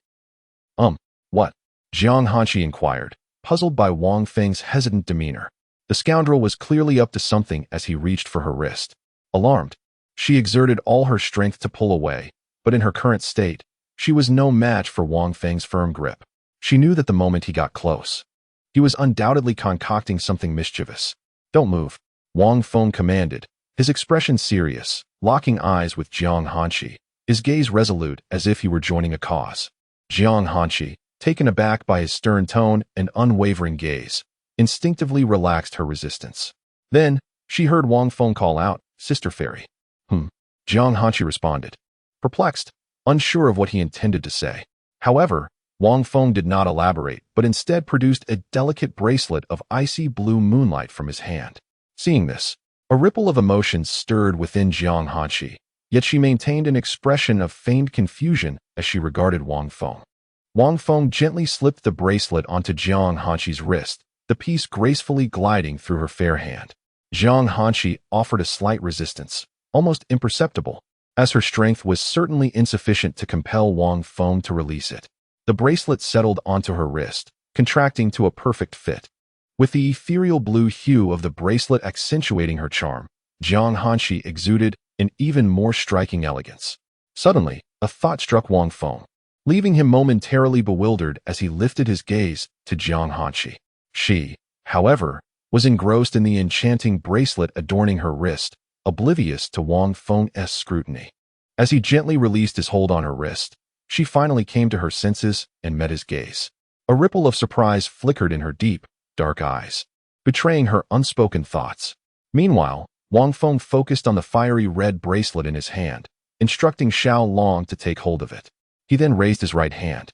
What? Jiang Huanqi inquired, puzzled by Wang Feng's hesitant demeanor. The scoundrel was clearly up to something as he reached for her wrist. Alarmed, she exerted all her strength to pull away, but in her current state, she was no match for Wang Feng's firm grip. She knew that the moment he got close, he was undoubtedly concocting something mischievous. Don't move, Wang Feng commanded, his expression serious, locking eyes with Jiang Huanqi, his gaze resolute as if he were joining a cause. Jiang Huanqi, taken aback by his stern tone and unwavering gaze, instinctively relaxed her resistance. Then, she heard Wang Feng call out, Sister Fairy. Jiang Huanqi responded, perplexed, unsure of what he intended to say. However, Wang Feng did not elaborate, but instead produced a delicate bracelet of icy blue moonlight from his hand. Seeing this, a ripple of emotion stirred within Jiang Huanqi, yet she maintained an expression of feigned confusion as she regarded Wang Feng. Wang Feng gently slipped the bracelet onto Jiang Huanqi's wrist, the piece gracefully gliding through her fair hand. Zhang Hanshi offered a slight resistance, almost imperceptible, as her strength was certainly insufficient to compel Wang Feng to release it. The bracelet settled onto her wrist, contracting to a perfect fit. With the ethereal blue hue of the bracelet accentuating her charm, Zhang Hanshi exuded an even more striking elegance. Suddenly, a thought struck Wang Feng, leaving him momentarily bewildered as he lifted his gaze to Zhang Hanshi. She, however, was engrossed in the enchanting bracelet adorning her wrist, oblivious to Wang Feng's scrutiny. As he gently released his hold on her wrist, she finally came to her senses and met his gaze. A ripple of surprise flickered in her deep, dark eyes, betraying her unspoken thoughts. Meanwhile, Wang Feng focused on the fiery red bracelet in his hand, instructing Xiao Long to take hold of it. He then raised his right hand,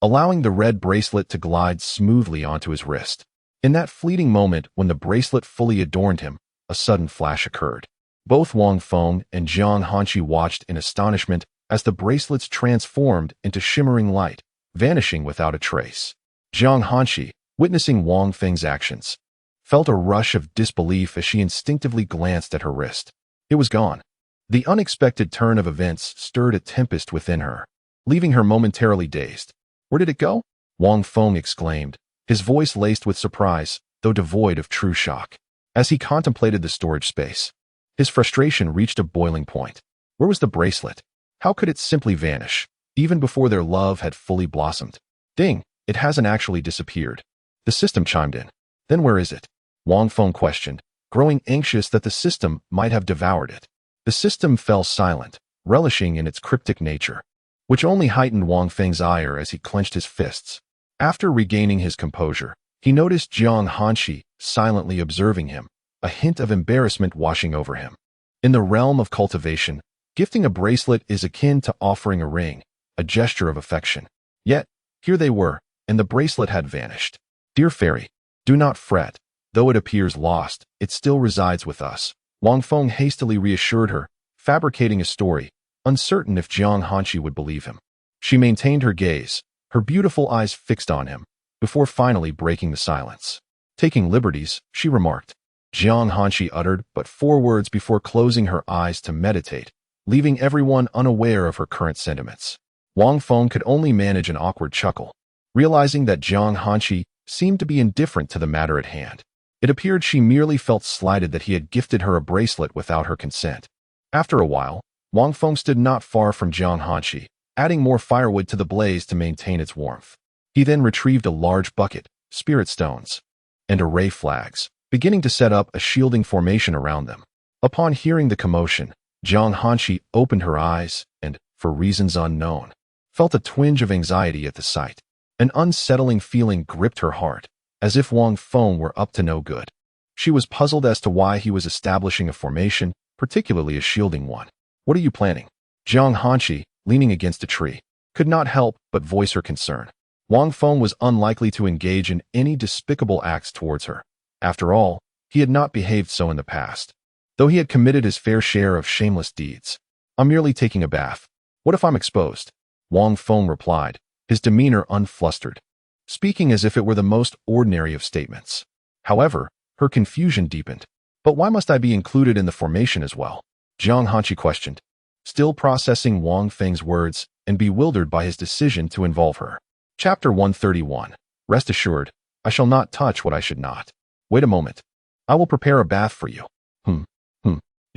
allowing the red bracelet to glide smoothly onto his wrist. In that fleeting moment when the bracelet fully adorned him, a sudden flash occurred. Both Wang Feng and Zhang Hanshi watched in astonishment as the bracelets transformed into shimmering light, vanishing without a trace. Zhang Hanshi, witnessing Wang Feng's actions, felt a rush of disbelief as she instinctively glanced at her wrist. It was gone. The unexpected turn of events stirred a tempest within her, leaving her momentarily dazed. "Where did it go?" Wang Feng exclaimed, his voice laced with surprise, though devoid of true shock. As he contemplated the storage space, his frustration reached a boiling point. Where was the bracelet? How could it simply vanish, even before their love had fully blossomed? Ding, it hasn't actually disappeared. The system chimed in. Then where is it? Wang Feng questioned, growing anxious that the system might have devoured it. The system fell silent, relishing in its cryptic nature, which only heightened Wang Feng's ire as he clenched his fists. After regaining his composure, he noticed Zhang Hanshi silently observing him, a hint of embarrassment washing over him. In the realm of cultivation, gifting a bracelet is akin to offering a ring, a gesture of affection. Yet, here they were, and the bracelet had vanished. "Dear fairy, do not fret. Though it appears lost, it still resides with us," Wang Feng hastily reassured her, fabricating a story, uncertain if Zhang Hanshi would believe him. She maintained her gaze, her beautiful eyes fixed on him, before finally breaking the silence. Taking liberties, she remarked. Zhang Hanshi uttered but 4 words before closing her eyes to meditate, leaving everyone unaware of her current sentiments. Wang Feng could only manage an awkward chuckle, realizing that Zhang Hanshi seemed to be indifferent to the matter at hand. It appeared she merely felt slighted that he had gifted her a bracelet without her consent. After a while, Wang Feng stood not far from Zhang Hanshi, adding more firewood to the blaze to maintain its warmth. He then retrieved a large bucket, spirit stones, and array flags, beginning to set up a shielding formation around them. Upon hearing the commotion, Zhang Hanshi opened her eyes and, for reasons unknown, felt a twinge of anxiety at the sight. An unsettling feeling gripped her heart, as if Wang Feng were up to no good. She was puzzled as to why he was establishing a formation, particularly a shielding one. "What are you planning?" Zhang Hanshi, leaning against a tree, could not help but voice her concern. Wang Feng was unlikely to engage in any despicable acts towards her. After all, he had not behaved so in the past, though he had committed his fair share of shameless deeds. "I'm merely taking a bath. What if I'm exposed?" Wang Feng replied, his demeanor unflustered, speaking as if it were the most ordinary of statements. However, her confusion deepened. "But why must I be included in the formation as well?" Zhang Hanshi questioned, still processing Wang Feng's words and bewildered by his decision to involve her. Chapter 131. Rest assured, I shall not touch what I should not. Wait a moment. I will prepare a bath for you.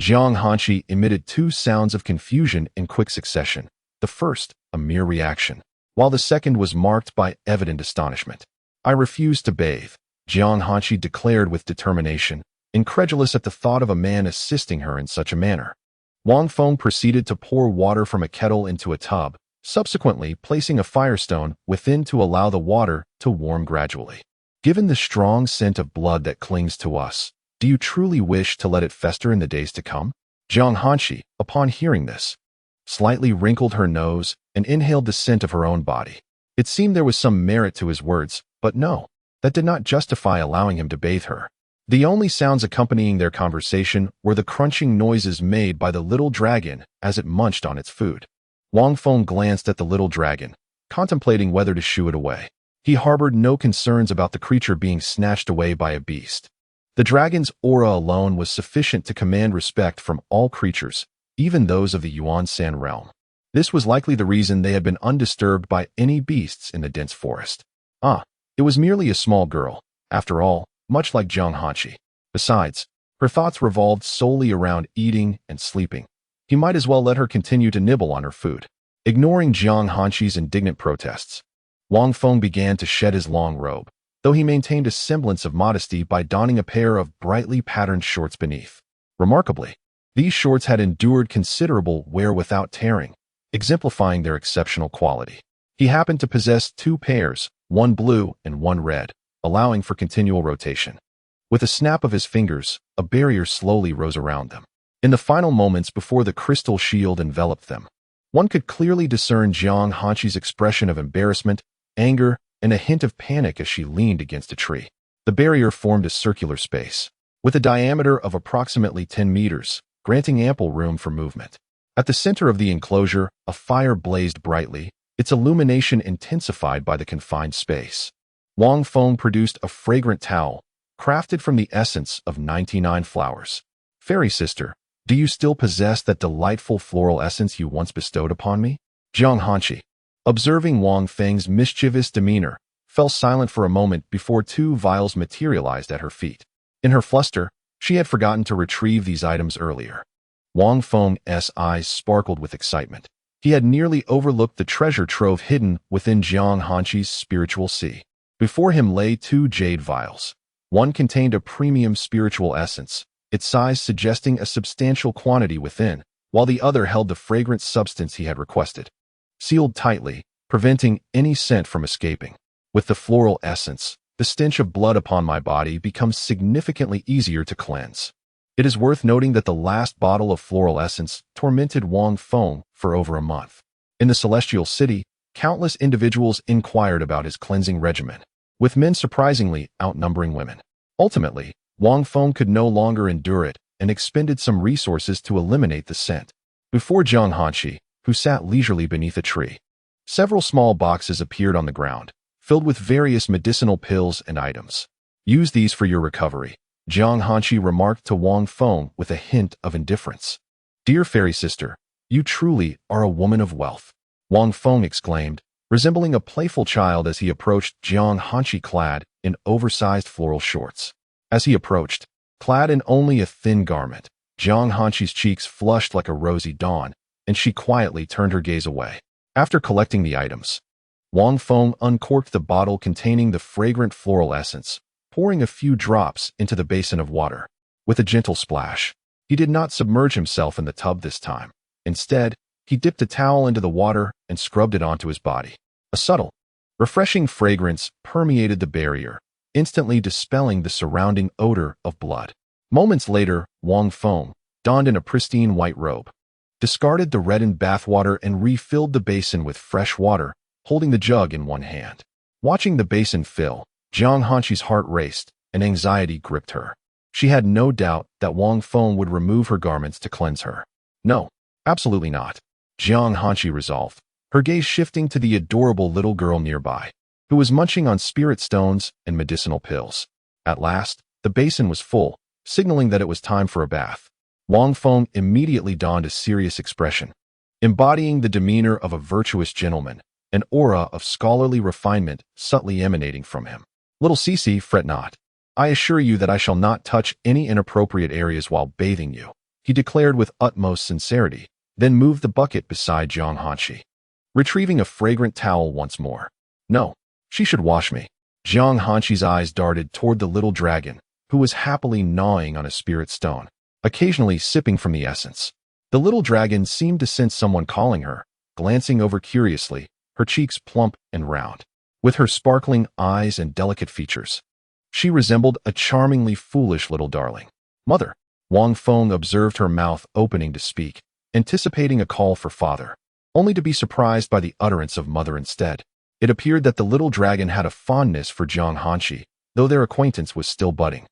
Zhang Hanshi emitted 2 sounds of confusion in quick succession. The first, a mere reaction, while the second was marked by evident astonishment. "I refuse to bathe," Zhang Hanshi declared with determination, incredulous at the thought of a man assisting her in such a manner. Wang Feng proceeded to pour water from a kettle into a tub, subsequently placing a firestone within to allow the water to warm gradually. "Given the strong scent of blood that clings to us, do you truly wish to let it fester in the days to come?" Zhang Hanshi, upon hearing this, slightly wrinkled her nose and inhaled the scent of her own body. It seemed there was some merit to his words, but no, that did not justify allowing him to bathe her. The only sounds accompanying their conversation were the crunching noises made by the little dragon as it munched on its food. Wang Feng glanced at the little dragon, contemplating whether to shoo it away. He harbored no concerns about the creature being snatched away by a beast. The dragon's aura alone was sufficient to command respect from all creatures, even those of the Yuan-San realm. This was likely the reason they had been undisturbed by any beasts in the dense forest. It was merely a small girl, after all, much like Jiang Hanqi. Besides, her thoughts revolved solely around eating and sleeping. He might as well let her continue to nibble on her food. Ignoring Jiang Hanqi's indignant protests, Wang Feng began to shed his long robe, though he maintained a semblance of modesty by donning a pair of brightly patterned shorts beneath. Remarkably, these shorts had endured considerable wear without tearing, exemplifying their exceptional quality. He happened to possess 2 pairs, one blue and one red, allowing for continual rotation. With a snap of his fingers, a barrier slowly rose around them. In the final moments before the crystal shield enveloped them, one could clearly discern Jiang Hanqi's expression of embarrassment, anger, and a hint of panic as she leaned against a tree. The barrier formed a circular space, with a diameter of approximately 10 meters, granting ample room for movement. At the center of the enclosure, a fire blazed brightly, its illumination intensified by the confined space. Wang Feng produced a fragrant towel, crafted from the essence of 99 flowers. Fairy sister, do you still possess that delightful floral essence you once bestowed upon me? Jiang Hanqi, observing Wang Feng's mischievous demeanor, fell silent for a moment before 2 vials materialized at her feet. In her fluster, she had forgotten to retrieve these items earlier. Wang Feng's eyes sparkled with excitement. He had nearly overlooked the treasure trove hidden within Jiang Hanqi's spiritual sea. Before him lay 2 jade vials. One contained a premium spiritual essence, its size suggesting a substantial quantity within, while the other held the fragrant substance he had requested, sealed tightly, preventing any scent from escaping. With the floral essence, the stench of blood upon my body becomes significantly easier to cleanse. It is worth noting that the last bottle of floral essence tormented Wang Feng for over a month. In the celestial city, countless individuals inquired about his cleansing regimen, with men surprisingly outnumbering women. Ultimately, Wang Feng could no longer endure it and expended some resources to eliminate the scent. Before Jiang Hanqi, who sat leisurely beneath a tree, several small boxes appeared on the ground, filled with various medicinal pills and items. Use these for your recovery, Jiang Hanqi remarked to Wang Feng with a hint of indifference. Dear fairy sister, you truly are a woman of wealth, Wang Feng exclaimed, resembling a playful child as he approached Jiang Hanqi clad in oversized floral shorts. As he approached, clad in only a thin garment, Jiang Hanqi's cheeks flushed like a rosy dawn, and she quietly turned her gaze away. After collecting the items, Wang Feng uncorked the bottle containing the fragrant floral essence, pouring a few drops into the basin of water. With a gentle splash, he did not submerge himself in the tub this time. Instead, he dipped a towel into the water and scrubbed it onto his body. A subtle, refreshing fragrance permeated the barrier, instantly dispelling the surrounding odor of blood. Moments later, Wang Feng, donned in a pristine white robe, discarded the reddened bathwater and refilled the basin with fresh water, holding the jug in one hand. Watching the basin fill, Jiang Hanqi's heart raced and anxiety gripped her. She had no doubt that Wang Feng would remove her garments to cleanse her. No, absolutely not, Jiang Hanqi resolved, her gaze shifting to the adorable little girl nearby, who was munching on spirit stones and medicinal pills. At last, the basin was full, signaling that it was time for a bath. Wang Feng immediately donned a serious expression, embodying the demeanor of a virtuous gentleman, an aura of scholarly refinement subtly emanating from him. Little Cece, fret not. I assure you that I shall not touch any inappropriate areas while bathing you, he declared with utmost sincerity, then moved the bucket beside Jiang Hanqi, retrieving a fragrant towel once more. No, she should wash me. Jiang Hanqi's eyes darted toward the little dragon, who was happily gnawing on a spirit stone, occasionally sipping from the essence. The little dragon seemed to sense someone calling her, glancing over curiously, her cheeks plump and round. With her sparkling eyes and delicate features, she resembled a charmingly foolish little darling. Mother, Wang Feng observed her mouth opening to speak, anticipating a call for father, only to be surprised by the utterance of mother instead. It appeared that the little dragon had a fondness for Jiang Hanqi, though their acquaintance was still budding,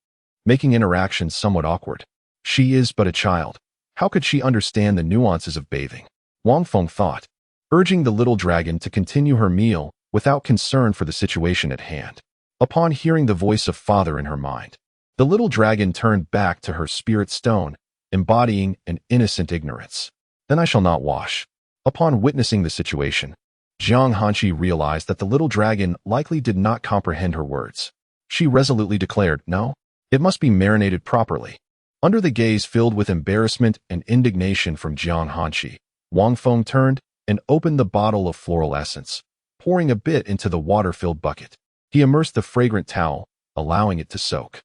making interactions somewhat awkward. She is but a child. How could she understand the nuances of bathing? Wang Feng thought, urging the little dragon to continue her meal without concern for the situation at hand. Upon hearing the voice of father in her mind, the little dragon turned back to her spirit stone, embodying an innocent ignorance. Then I shall not wash. Upon witnessing the situation, Jiang Hanqi realized that the little dragon likely did not comprehend her words. She resolutely declared, no, it must be marinated properly. Under the gaze filled with embarrassment and indignation from Jiang Hanqi, Wang Feng turned and opened the bottle of floral essence, pouring a bit into the water-filled bucket. He immersed the fragrant towel, allowing it to soak.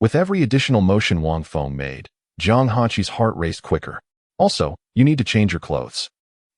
With every additional motion Wang Feng made, Jiang Hanqi's heart raced quicker. Also, you need to change your clothes.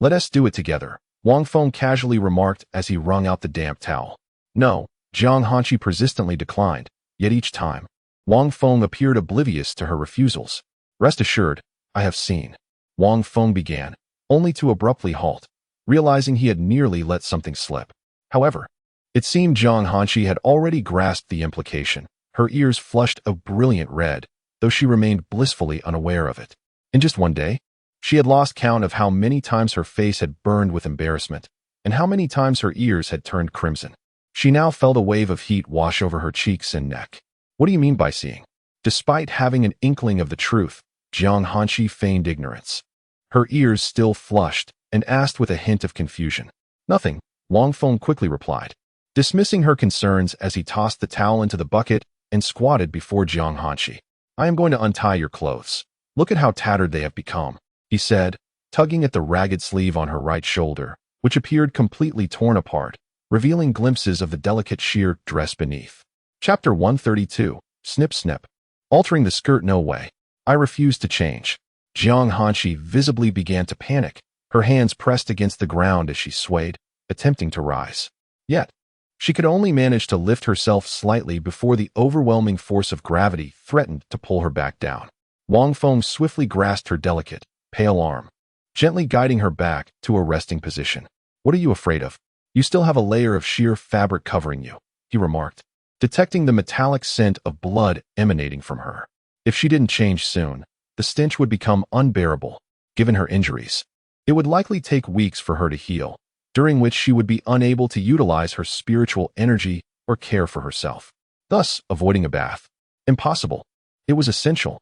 Let us do it together, Wang Feng casually remarked as he wrung out the damp towel. No, Jiang Hanqi persistently declined, yet each time, Wang Feng appeared oblivious to her refusals. Rest assured, I have seen. Wang Feng began, only to abruptly halt, realizing he had nearly let something slip. However, it seemed Jiang Hanqi had already grasped the implication. Her ears flushed a brilliant red, though she remained blissfully unaware of it. In just one day, she had lost count of how many times her face had burned with embarrassment, and how many times her ears had turned crimson. She now felt a wave of heat wash over her cheeks and neck. What do you mean by seeing? Despite having an inkling of the truth, Jiang Hanqi feigned ignorance. Her ears still flushed, and asked with a hint of confusion. Nothing, Wang Feng quickly replied, dismissing her concerns as he tossed the towel into the bucket and squatted before Jiang Hanqi. I am going to untie your clothes. Look at how tattered they have become, he said, tugging at the ragged sleeve on her right shoulder, which appeared completely torn apart, revealing glimpses of the delicate sheer dress beneath. Chapter 132, Snip Snip. Altering the skirt no way. I refuse to change. Jiang Hanqi visibly began to panic, her hands pressed against the ground as she swayed, attempting to rise. Yet, she could only manage to lift herself slightly before the overwhelming force of gravity threatened to pull her back down. Wang Feng swiftly grasped her delicate, pale arm, gently guiding her back to a resting position. What are you afraid of? You still have a layer of sheer fabric covering you, he remarked, detecting the metallic scent of blood emanating from her. If she didn't change soon, the stench would become unbearable, given her injuries. It would likely take weeks for her to heal, during which she would be unable to utilize her spiritual energy or care for herself. Thus, avoiding a bath. Impossible. It was essential.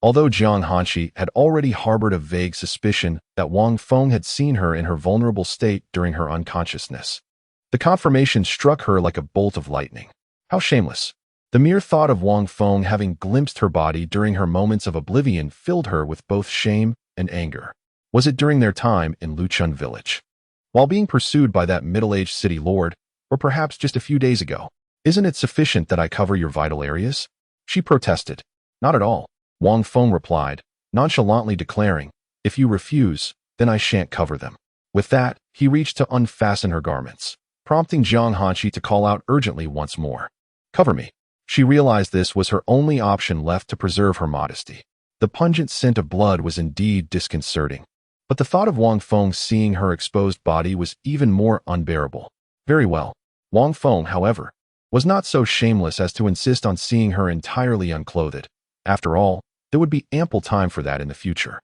Although Jiang Hanqi had already harbored a vague suspicion that Wang Feng had seen her in her vulnerable state during her unconsciousness, the confirmation struck her like a bolt of lightning. How shameless. The mere thought of Wang Feng having glimpsed her body during her moments of oblivion filled her with both shame and anger. Was it during their time in Luchun village? While being pursued by that middle-aged city lord, or perhaps just a few days ago? Isn't it sufficient that I cover your vital areas? She protested. Not at all, Wang Feng replied, nonchalantly declaring, if you refuse, then I shan't cover them. With that, he reached to unfasten her garments, prompting Jiang Hanqi to call out urgently once more. Cover me. She realized this was her only option left to preserve her modesty. The pungent scent of blood was indeed disconcerting, but the thought of Wang Feng seeing her exposed body was even more unbearable. Very well. Wang Feng, however, was not so shameless as to insist on seeing her entirely unclothed. After all, there would be ample time for that in the future.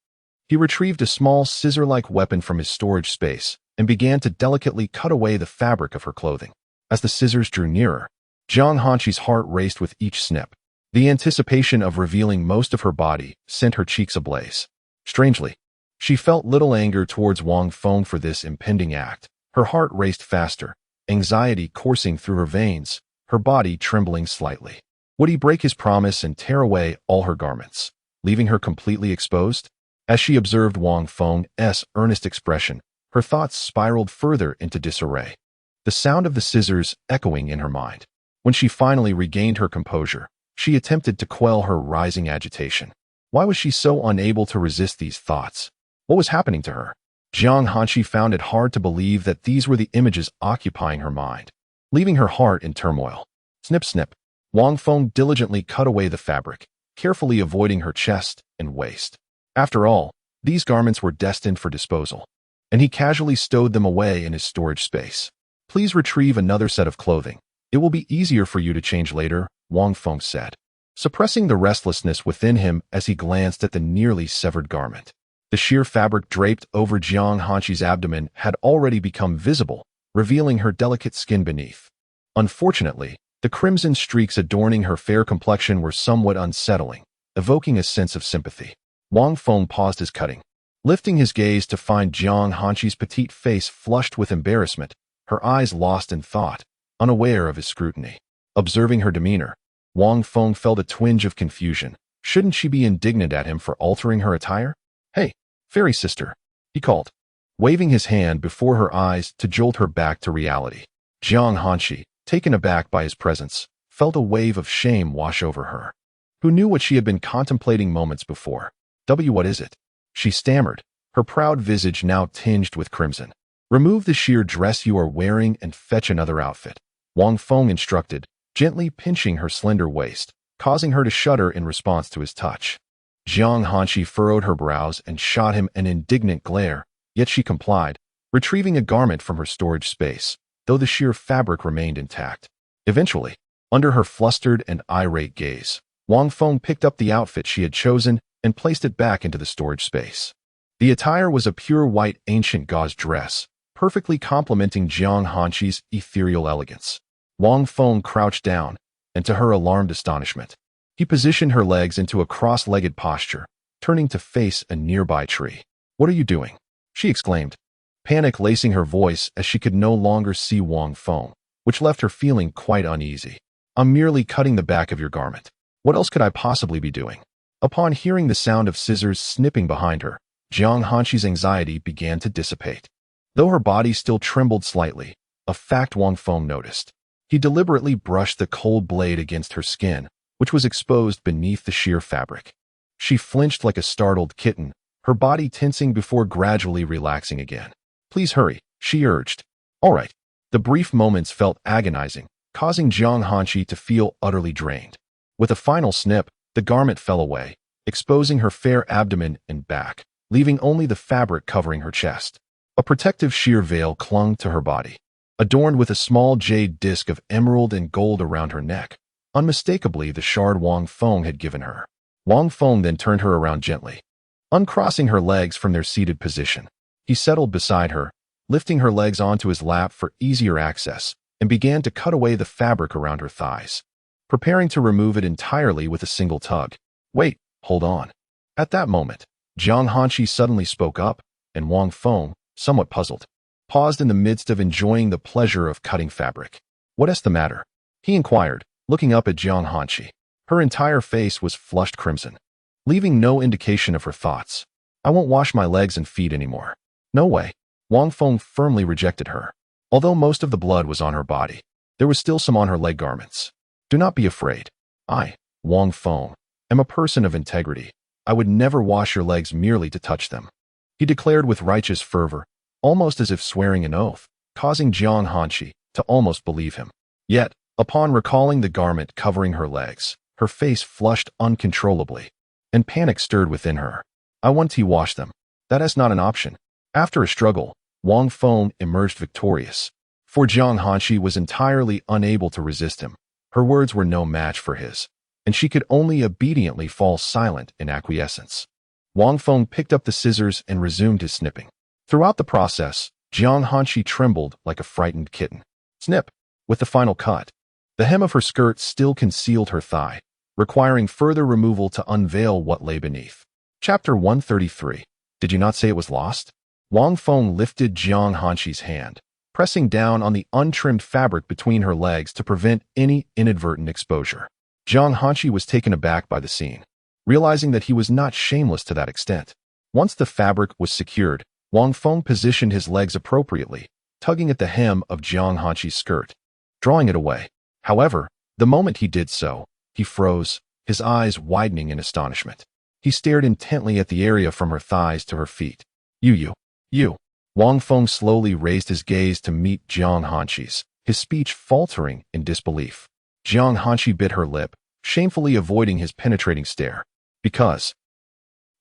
He retrieved a small scissor-like weapon from his storage space and began to delicately cut away the fabric of her clothing. As the scissors drew nearer, Jiang Hanqi's heart raced with each snip. The anticipation of revealing most of her body sent her cheeks ablaze. Strangely, she felt little anger towards Wang Feng for this impending act. Her heart raced faster, anxiety coursing through her veins, her body trembling slightly. Would he break his promise and tear away all her garments, leaving her completely exposed? As she observed Wang Feng's earnest expression, her thoughts spiraled further into disarray, the sound of the scissors echoing in her mind. When she finally regained her composure, she attempted to quell her rising agitation. Why was she so unable to resist these thoughts? What was happening to her? Jiang Hanqi found it hard to believe that these were the images occupying her mind, leaving her heart in turmoil. Snip, snip. Wang Feng diligently cut away the fabric, carefully avoiding her chest and waist. After all, these garments were destined for disposal, and he casually stowed them away in his storage space. Please retrieve another set of clothing. It will be easier for you to change later, Wang Feng said, suppressing the restlessness within him as he glanced at the nearly severed garment. The sheer fabric draped over Jiang Hanqi's abdomen had already become visible, revealing her delicate skin beneath. Unfortunately, the crimson streaks adorning her fair complexion were somewhat unsettling, evoking a sense of sympathy. Wang Feng paused his cutting, lifting his gaze to find Jiang Hanqi's petite face flushed with embarrassment, her eyes lost in thought, unaware of his scrutiny. Observing her demeanor, Wang Feng felt a twinge of confusion. Shouldn't she be indignant at him for altering her attire? "Hey, fairy sister," he called, waving his hand before her eyes to jolt her back to reality. Jiang Hanqi, taken aback by his presence, felt a wave of shame wash over her. Who knew what she had been contemplating moments before? What is it?" she stammered, her proud visage now tinged with crimson. "Remove the sheer dress you are wearing and fetch another outfit," Wang Feng instructed, gently pinching her slender waist, causing her to shudder in response to his touch. Jiang Hanqi furrowed her brows and shot him an indignant glare, yet she complied, retrieving a garment from her storage space, though the sheer fabric remained intact. Eventually, under her flustered and irate gaze, Wang Feng picked up the outfit she had chosen and placed it back into the storage space. The attire was a pure white ancient gauze dress, perfectly complementing Jiang Hanqi's ethereal elegance. Wang Feng crouched down, and to her alarmed astonishment, he positioned her legs into a cross-legged posture, turning to face a nearby tree. "What are you doing?" she exclaimed, panic lacing her voice as she could no longer see Wang Feng, which left her feeling quite uneasy. "I'm merely cutting the back of your garment. What else could I possibly be doing?" Upon hearing the sound of scissors snipping behind her, Jiang Hanqi's anxiety began to dissipate. Though her body still trembled slightly, a fact Wang Feng noticed. He deliberately brushed the cold blade against her skin, which was exposed beneath the sheer fabric. She flinched like a startled kitten, her body tensing before gradually relaxing again. "Please hurry," she urged. "All right." The brief moments felt agonizing, causing Jiang Hanqi to feel utterly drained. With a final snip, the garment fell away, exposing her fair abdomen and back, leaving only the fabric covering her chest. A protective sheer veil clung to her body, adorned with a small jade disc of emerald and gold around her neck, unmistakably the shard Wang Feng had given her. Wang Feng then turned her around gently, uncrossing her legs from their seated position. He settled beside her, lifting her legs onto his lap for easier access, and began to cut away the fabric around her thighs, preparing to remove it entirely with a single tug. "Wait, hold on." At that moment, Jiang Hanqi suddenly spoke up, and Wang Feng, somewhat puzzled, paused in the midst of enjoying the pleasure of cutting fabric. "What's the matter?" he inquired, looking up at Jiang Hanqi. Her entire face was flushed crimson, leaving no indication of her thoughts. "I won't wash my legs and feet anymore." "No way." Wang Feng firmly rejected her. Although most of the blood was on her body, there was still some on her leg garments. "Do not be afraid. I, Wang Feng, am a person of integrity. I would never wash your legs merely to touch them," he declared with righteous fervor, almost as if swearing an oath, causing Jiang Hanqi to almost believe him. Yet, upon recalling the garment covering her legs, her face flushed uncontrollably, and panic stirred within her. "I want to wash them. That is not an option." After a struggle, Wang Feng emerged victorious, for Jiang Hanqi was entirely unable to resist him. Her words were no match for his, and she could only obediently fall silent in acquiescence. Wang Feng picked up the scissors and resumed his snipping. Throughout the process, Jiang Hanqi trembled like a frightened kitten. Snip! With the final cut, the hem of her skirt still concealed her thigh, requiring further removal to unveil what lay beneath. Chapter 133. Did you not say it was lost? Wang Feng lifted Jiang Hanqi's hand, pressing down on the untrimmed fabric between her legs to prevent any inadvertent exposure. Jiang Hanqi was taken aback by the scene, realizing that he was not shameless to that extent. Once the fabric was secured, Wang Feng positioned his legs appropriately, tugging at the hem of Jiang Hanqi's skirt, drawing it away. However, the moment he did so, he froze, his eyes widening in astonishment. He stared intently at the area from her thighs to her feet. You. Wang Feng slowly raised his gaze to meet Jiang Hanqi's, his speech faltering in disbelief. Jiang Hanqi bit her lip, shamefully avoiding his penetrating stare. "Because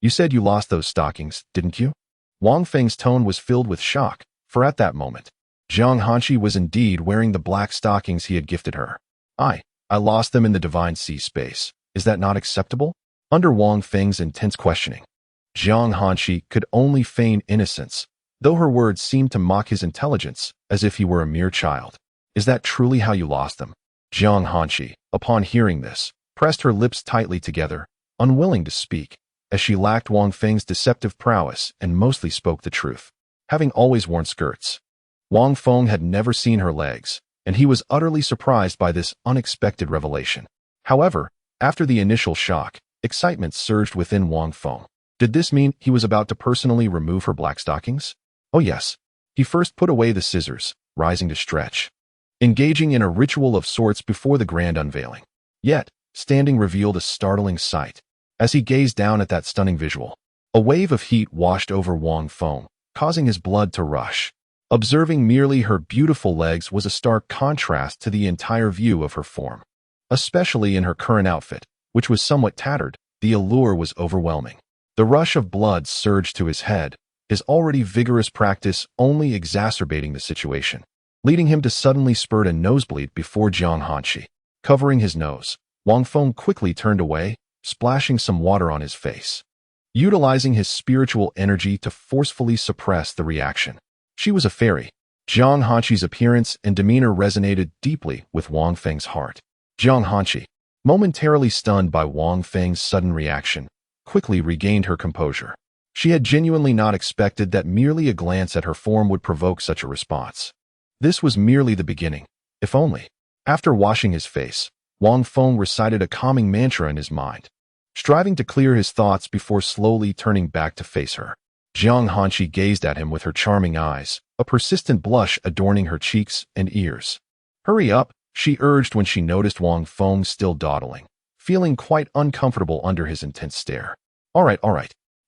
you said you lost those stockings, didn't you?" Wang Feng's tone was filled with shock, for at that moment, Jiang Hanqi was indeed wearing the black stockings he had gifted her. I lost them in the divine sea space. Is that not acceptable?" Under Wang Feng's intense questioning, Jiang Hanqi could only feign innocence, though her words seemed to mock his intelligence as if he were a mere child. Is that truly how you lost them? Jiang Hanqi, upon hearing this, pressed her lips tightly together, unwilling to speak, as she lacked Wang Feng's deceptive prowess and mostly spoke the truth. Having always worn skirts, Wang Feng had never seen her legs, and he was utterly surprised by this unexpected revelation. However, after the initial shock, excitement surged within Wang Feng. Did this mean he was about to personally remove her black stockings? Oh yes. He first put away the scissors, rising to stretch, engaging in a ritual of sorts before the grand unveiling. Yet, standing revealed a startling sight. As he gazed down at that stunning visual, a wave of heat washed over Wang Feng, causing his blood to rush. Observing merely her beautiful legs was a stark contrast to the entire view of her form. Especially in her current outfit, which was somewhat tattered, the allure was overwhelming. The rush of blood surged to his head, his already vigorous practice only exacerbating the situation, leading him to suddenly spurt a nosebleed before Jiang Hanqi. Covering his nose, Wang Feng quickly turned away, splashing some water on his face, utilizing his spiritual energy to forcefully suppress the reaction. She was a fairy. Jiang Hanqi's appearance and demeanor resonated deeply with Wang Feng's heart. Jiang Hanqi, momentarily stunned by Wang Feng's sudden reaction, quickly regained her composure. She had genuinely not expected that merely a glance at her form would provoke such a response. This was merely the beginning, if only. After washing his face, Wang Feng recited a calming mantra in his mind, striving to clear his thoughts before slowly turning back to face her. Jiang Hanqi gazed at him with her charming eyes, a persistent blush adorning her cheeks and ears. Hurry up, she urged when she noticed Wang Feng still dawdling, feeling quite uncomfortable under his intense stare. All right,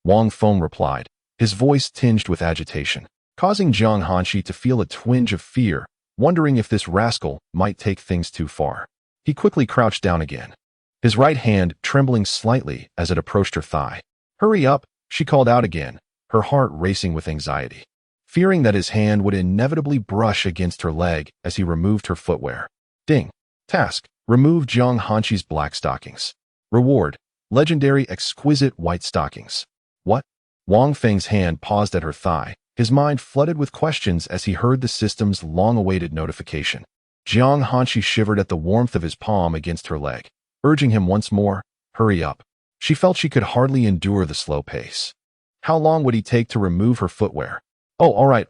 Wang Feng replied, his voice tinged with agitation, causing Jiang Hanqi to feel a twinge of fear, wondering if this rascal might take things too far. He quickly crouched down again, his right hand trembling slightly as it approached her thigh. Hurry up, she called out again, her heart racing with anxiety, fearing that his hand would inevitably brush against her leg as he removed her footwear. Ding. Task: remove Jiang Hanqi's black stockings. Reward: legendary exquisite white stockings. What? Wang Feng's hand paused at her thigh, his mind flooded with questions as he heard the system's long-awaited notification. Jiang Hanqi shivered at the warmth of his palm against her leg, urging him once more, hurry up. She felt she could hardly endure the slow pace. How long would he take to remove her footwear? Oh, all right.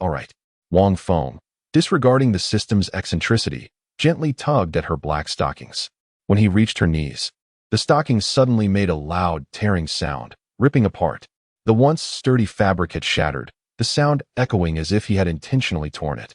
Wang Feng, disregarding the system's eccentricity, gently tugged at her black stockings. When he reached her knees, the stockings suddenly made a loud, tearing sound, ripping apart. The once sturdy fabric had shattered, the sound echoing as if he had intentionally torn it.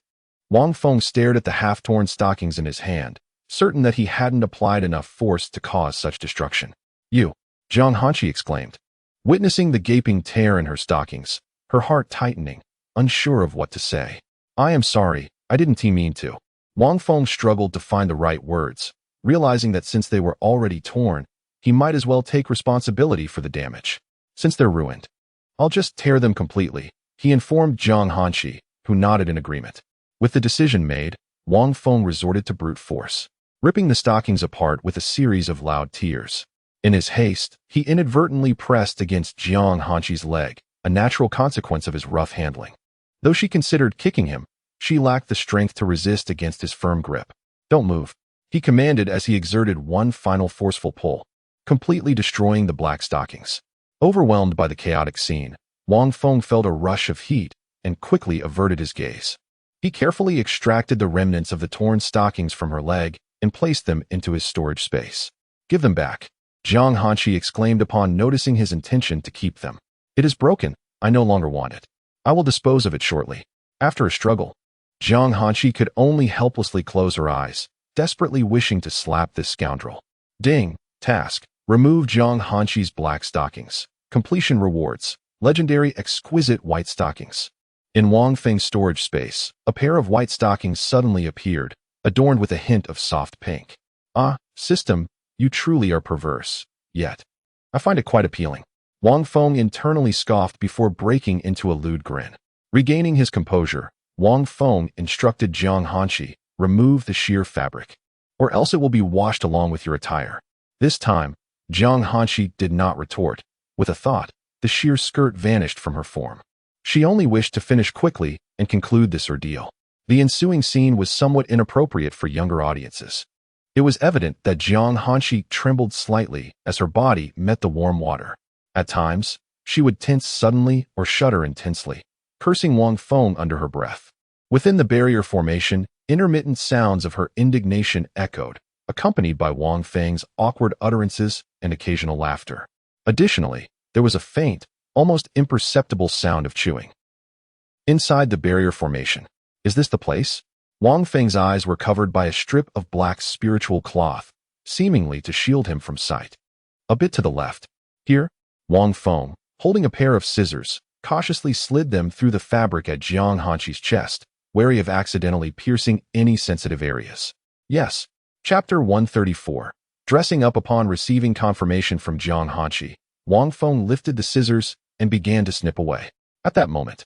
Wang Feng stared at the half-torn stockings in his hand, certain that he hadn't applied enough force to cause such destruction. You! Jiang Hanqi exclaimed, witnessing the gaping tear in her stockings, her heart tightening, unsure of what to say. I am sorry, I didn't mean to. Wang Feng struggled to find the right words, realizing that since they were already torn, he might as well take responsibility for the damage. Since they're ruined, I'll just tear them completely, he informed Jiang Hanqi, who nodded in agreement. With the decision made, Wang Feng resorted to brute force, ripping the stockings apart with a series of loud tears. In his haste, he inadvertently pressed against Jiang Hanqi's leg, a natural consequence of his rough handling. Though she considered kicking him, she lacked the strength to resist against his firm grip. Don't move, he commanded as he exerted one final forceful pull, completely destroying the black stockings. Overwhelmed by the chaotic scene, Wang Feng felt a rush of heat and quickly averted his gaze. He carefully extracted the remnants of the torn stockings from her leg and placed them into his storage space. Give them back, Jiang Hanqi exclaimed upon noticing his intention to keep them. It is broken, I no longer want it. I will dispose of it shortly. After a struggle, Jiang Hanqi could only helplessly close her eyes, desperately wishing to slap this scoundrel. Ding. Task: remove Jiang Hanqi's black stockings. Completion rewards: legendary exquisite white stockings. In Wang Feng's storage space, a pair of white stockings suddenly appeared, adorned with a hint of soft pink. Ah, system, you truly are perverse. Yet, I find it quite appealing. Wang Feng internally scoffed before breaking into a lewd grin. Regaining his composure, Wang Feng instructed Jiang Hanqi, remove the sheer fabric, or else it will be washed along with your attire. This time, Jiang Hanqi did not retort. With a thought, the sheer skirt vanished from her form. She only wished to finish quickly and conclude this ordeal. The ensuing scene was somewhat inappropriate for younger audiences. It was evident that Jiang Hanqi trembled slightly as her body met the warm water. At times, she would tense suddenly or shudder intensely, cursing Wang Feng under her breath. Within the barrier formation, intermittent sounds of her indignation echoed, accompanied by Wang Feng's awkward utterances and occasional laughter. Additionally, there was a faint, almost imperceptible sound of chewing. Inside the barrier formation. Is this the place? Wang Feng's eyes were covered by a strip of black spiritual cloth, seemingly to shield him from sight. A bit to the left. Here, Wang Feng, holding a pair of scissors, cautiously slid them through the fabric at Jiang Hanqi's chest, wary of accidentally piercing any sensitive areas. Yes. Chapter 134. Dressing up upon receiving confirmation from Jiang Hanqi, Wang Feng lifted the scissors and began to snip away. At that moment,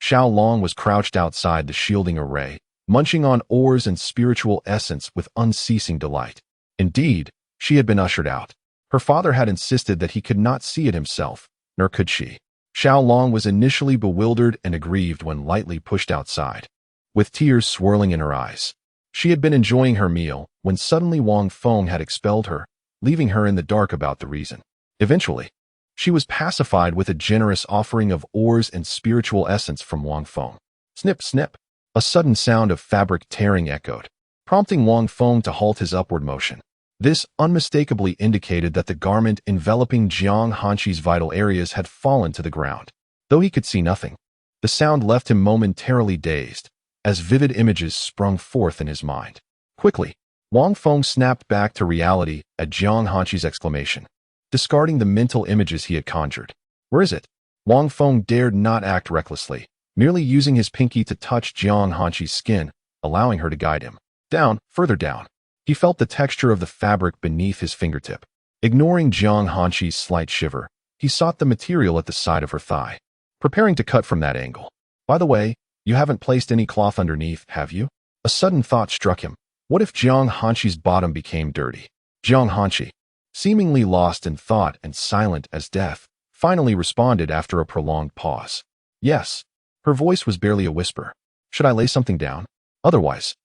Xiao Long was crouched outside the shielding array, munching on ores and spiritual essence with unceasing delight. Indeed, she had been ushered out. Her father had insisted that he could not see it himself, nor could she. Xiao Long was initially bewildered and aggrieved when lightly pushed outside, with tears swirling in her eyes. She had been enjoying her meal when suddenly Wang Feng had expelled her, leaving her in the dark about the reason. Eventually, she was pacified with a generous offering of ores and spiritual essence from Wang Feng. Snip, snip. A sudden sound of fabric tearing echoed, prompting Wang Feng to halt his upward motion. This unmistakably indicated that the garment enveloping Jiang Hanqi's vital areas had fallen to the ground. Though he could see nothing, the sound left him momentarily dazed, as vivid images sprung forth in his mind. Quickly, Wang Feng snapped back to reality at Jiang Hanqi's exclamation, discarding the mental images he had conjured. Where is it? Wang Feng dared not act recklessly, merely using his pinky to touch Jiang Hanqi's skin, allowing her to guide him. Down, further down. He felt the texture of the fabric beneath his fingertip. Ignoring Jiang Hanqi's slight shiver, he sought the material at the side of her thigh, preparing to cut from that angle. By the way, you haven't placed any cloth underneath, have you? A sudden thought struck him. What if Jiang Hanqi's bottom became dirty? Jiang Hanqi, seemingly lost in thought and silent as death, finally responded after a prolonged pause. Yes. Her voice was barely a whisper. Should I lay something down? Otherwise,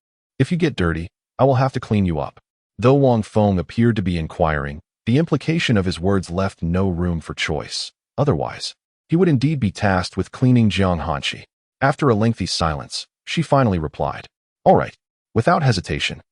if you get dirty, I will have to clean you up. Though Wang Feng appeared to be inquiring, the implication of his words left no room for choice. Otherwise, he would indeed be tasked with cleaning Jiang Hanqi. After a lengthy silence, she finally replied, All right. Without hesitation,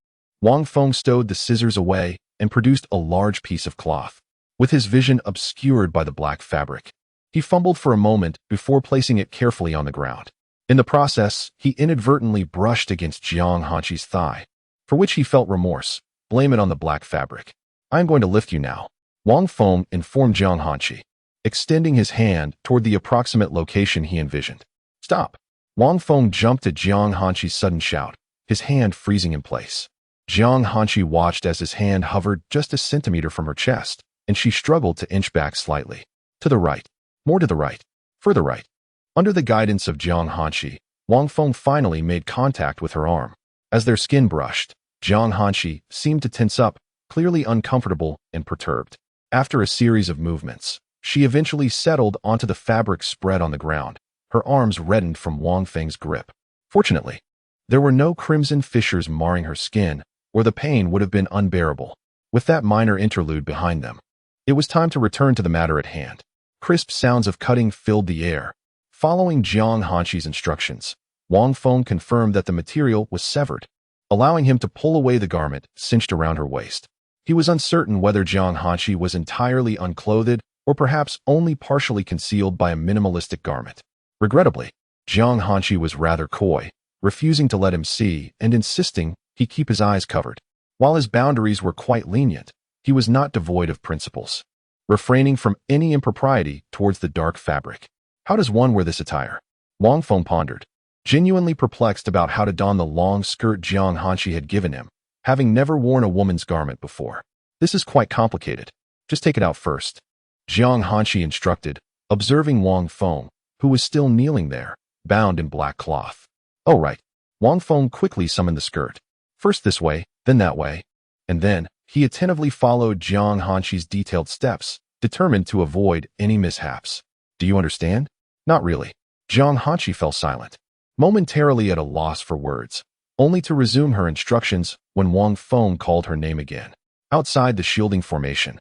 Wang Feng stowed the scissors away and produced a large piece of cloth, with his vision obscured by the black fabric. He fumbled for a moment before placing it carefully on the ground. In the process, he inadvertently brushed against Jiang Hanqi's thigh, for which he felt remorse. Blame it on the black fabric. I am going to lift you now, Wang Feng informed Jiang Hanqi, extending his hand toward the approximate location he envisioned. Stop. Wang Feng jumped at Jiang Hanqi's sudden shout, his hand freezing in place. Jiang Hanqi watched as his hand hovered just a centimeter from her chest, and she struggled to inch back slightly. To the right. More to the right. Further right. Under the guidance of Jiang Hanqi, Wang Feng finally made contact with her arm. As their skin brushed, Jiang Hanqi seemed to tense up, clearly uncomfortable and perturbed. After a series of movements, she eventually settled onto the fabric spread on the ground, her arms reddened from Wang Feng's grip. Fortunately, there were no crimson fissures marring her skin, or the pain would have been unbearable. With that minor interlude behind them, it was time to return to the matter at hand. Crisp sounds of cutting filled the air. Following Jiang Hanqi's instructions, Wang Feng confirmed that the material was severed, allowing him to pull away the garment cinched around her waist. He was uncertain whether Jiang Hanqi was entirely unclothed or perhaps only partially concealed by a minimalistic garment. Regrettably, Jiang Hanqi was rather coy, refusing to let him see and insisting he keep his eyes covered. While his boundaries were quite lenient, he was not devoid of principles, refraining from any impropriety towards the dark fabric. How does one wear this attire? Wang Feng pondered, genuinely perplexed about how to don the long skirt Jiang Hanqi had given him, having never worn a woman's garment before. This is quite complicated. Just take it out first, Jiang Hanqi instructed, observing Wang Feng, who was still kneeling there, bound in black cloth. Oh right. Wang Feng quickly summoned the skirt. First this way, then that way, and then he attentively followed Jiang Hanqi's detailed steps, determined to avoid any mishaps. Do you understand? Not really. Jiang Hanqi fell silent, momentarily at a loss for words, only to resume her instructions when Wang Feng called her name again. Outside the shielding formation,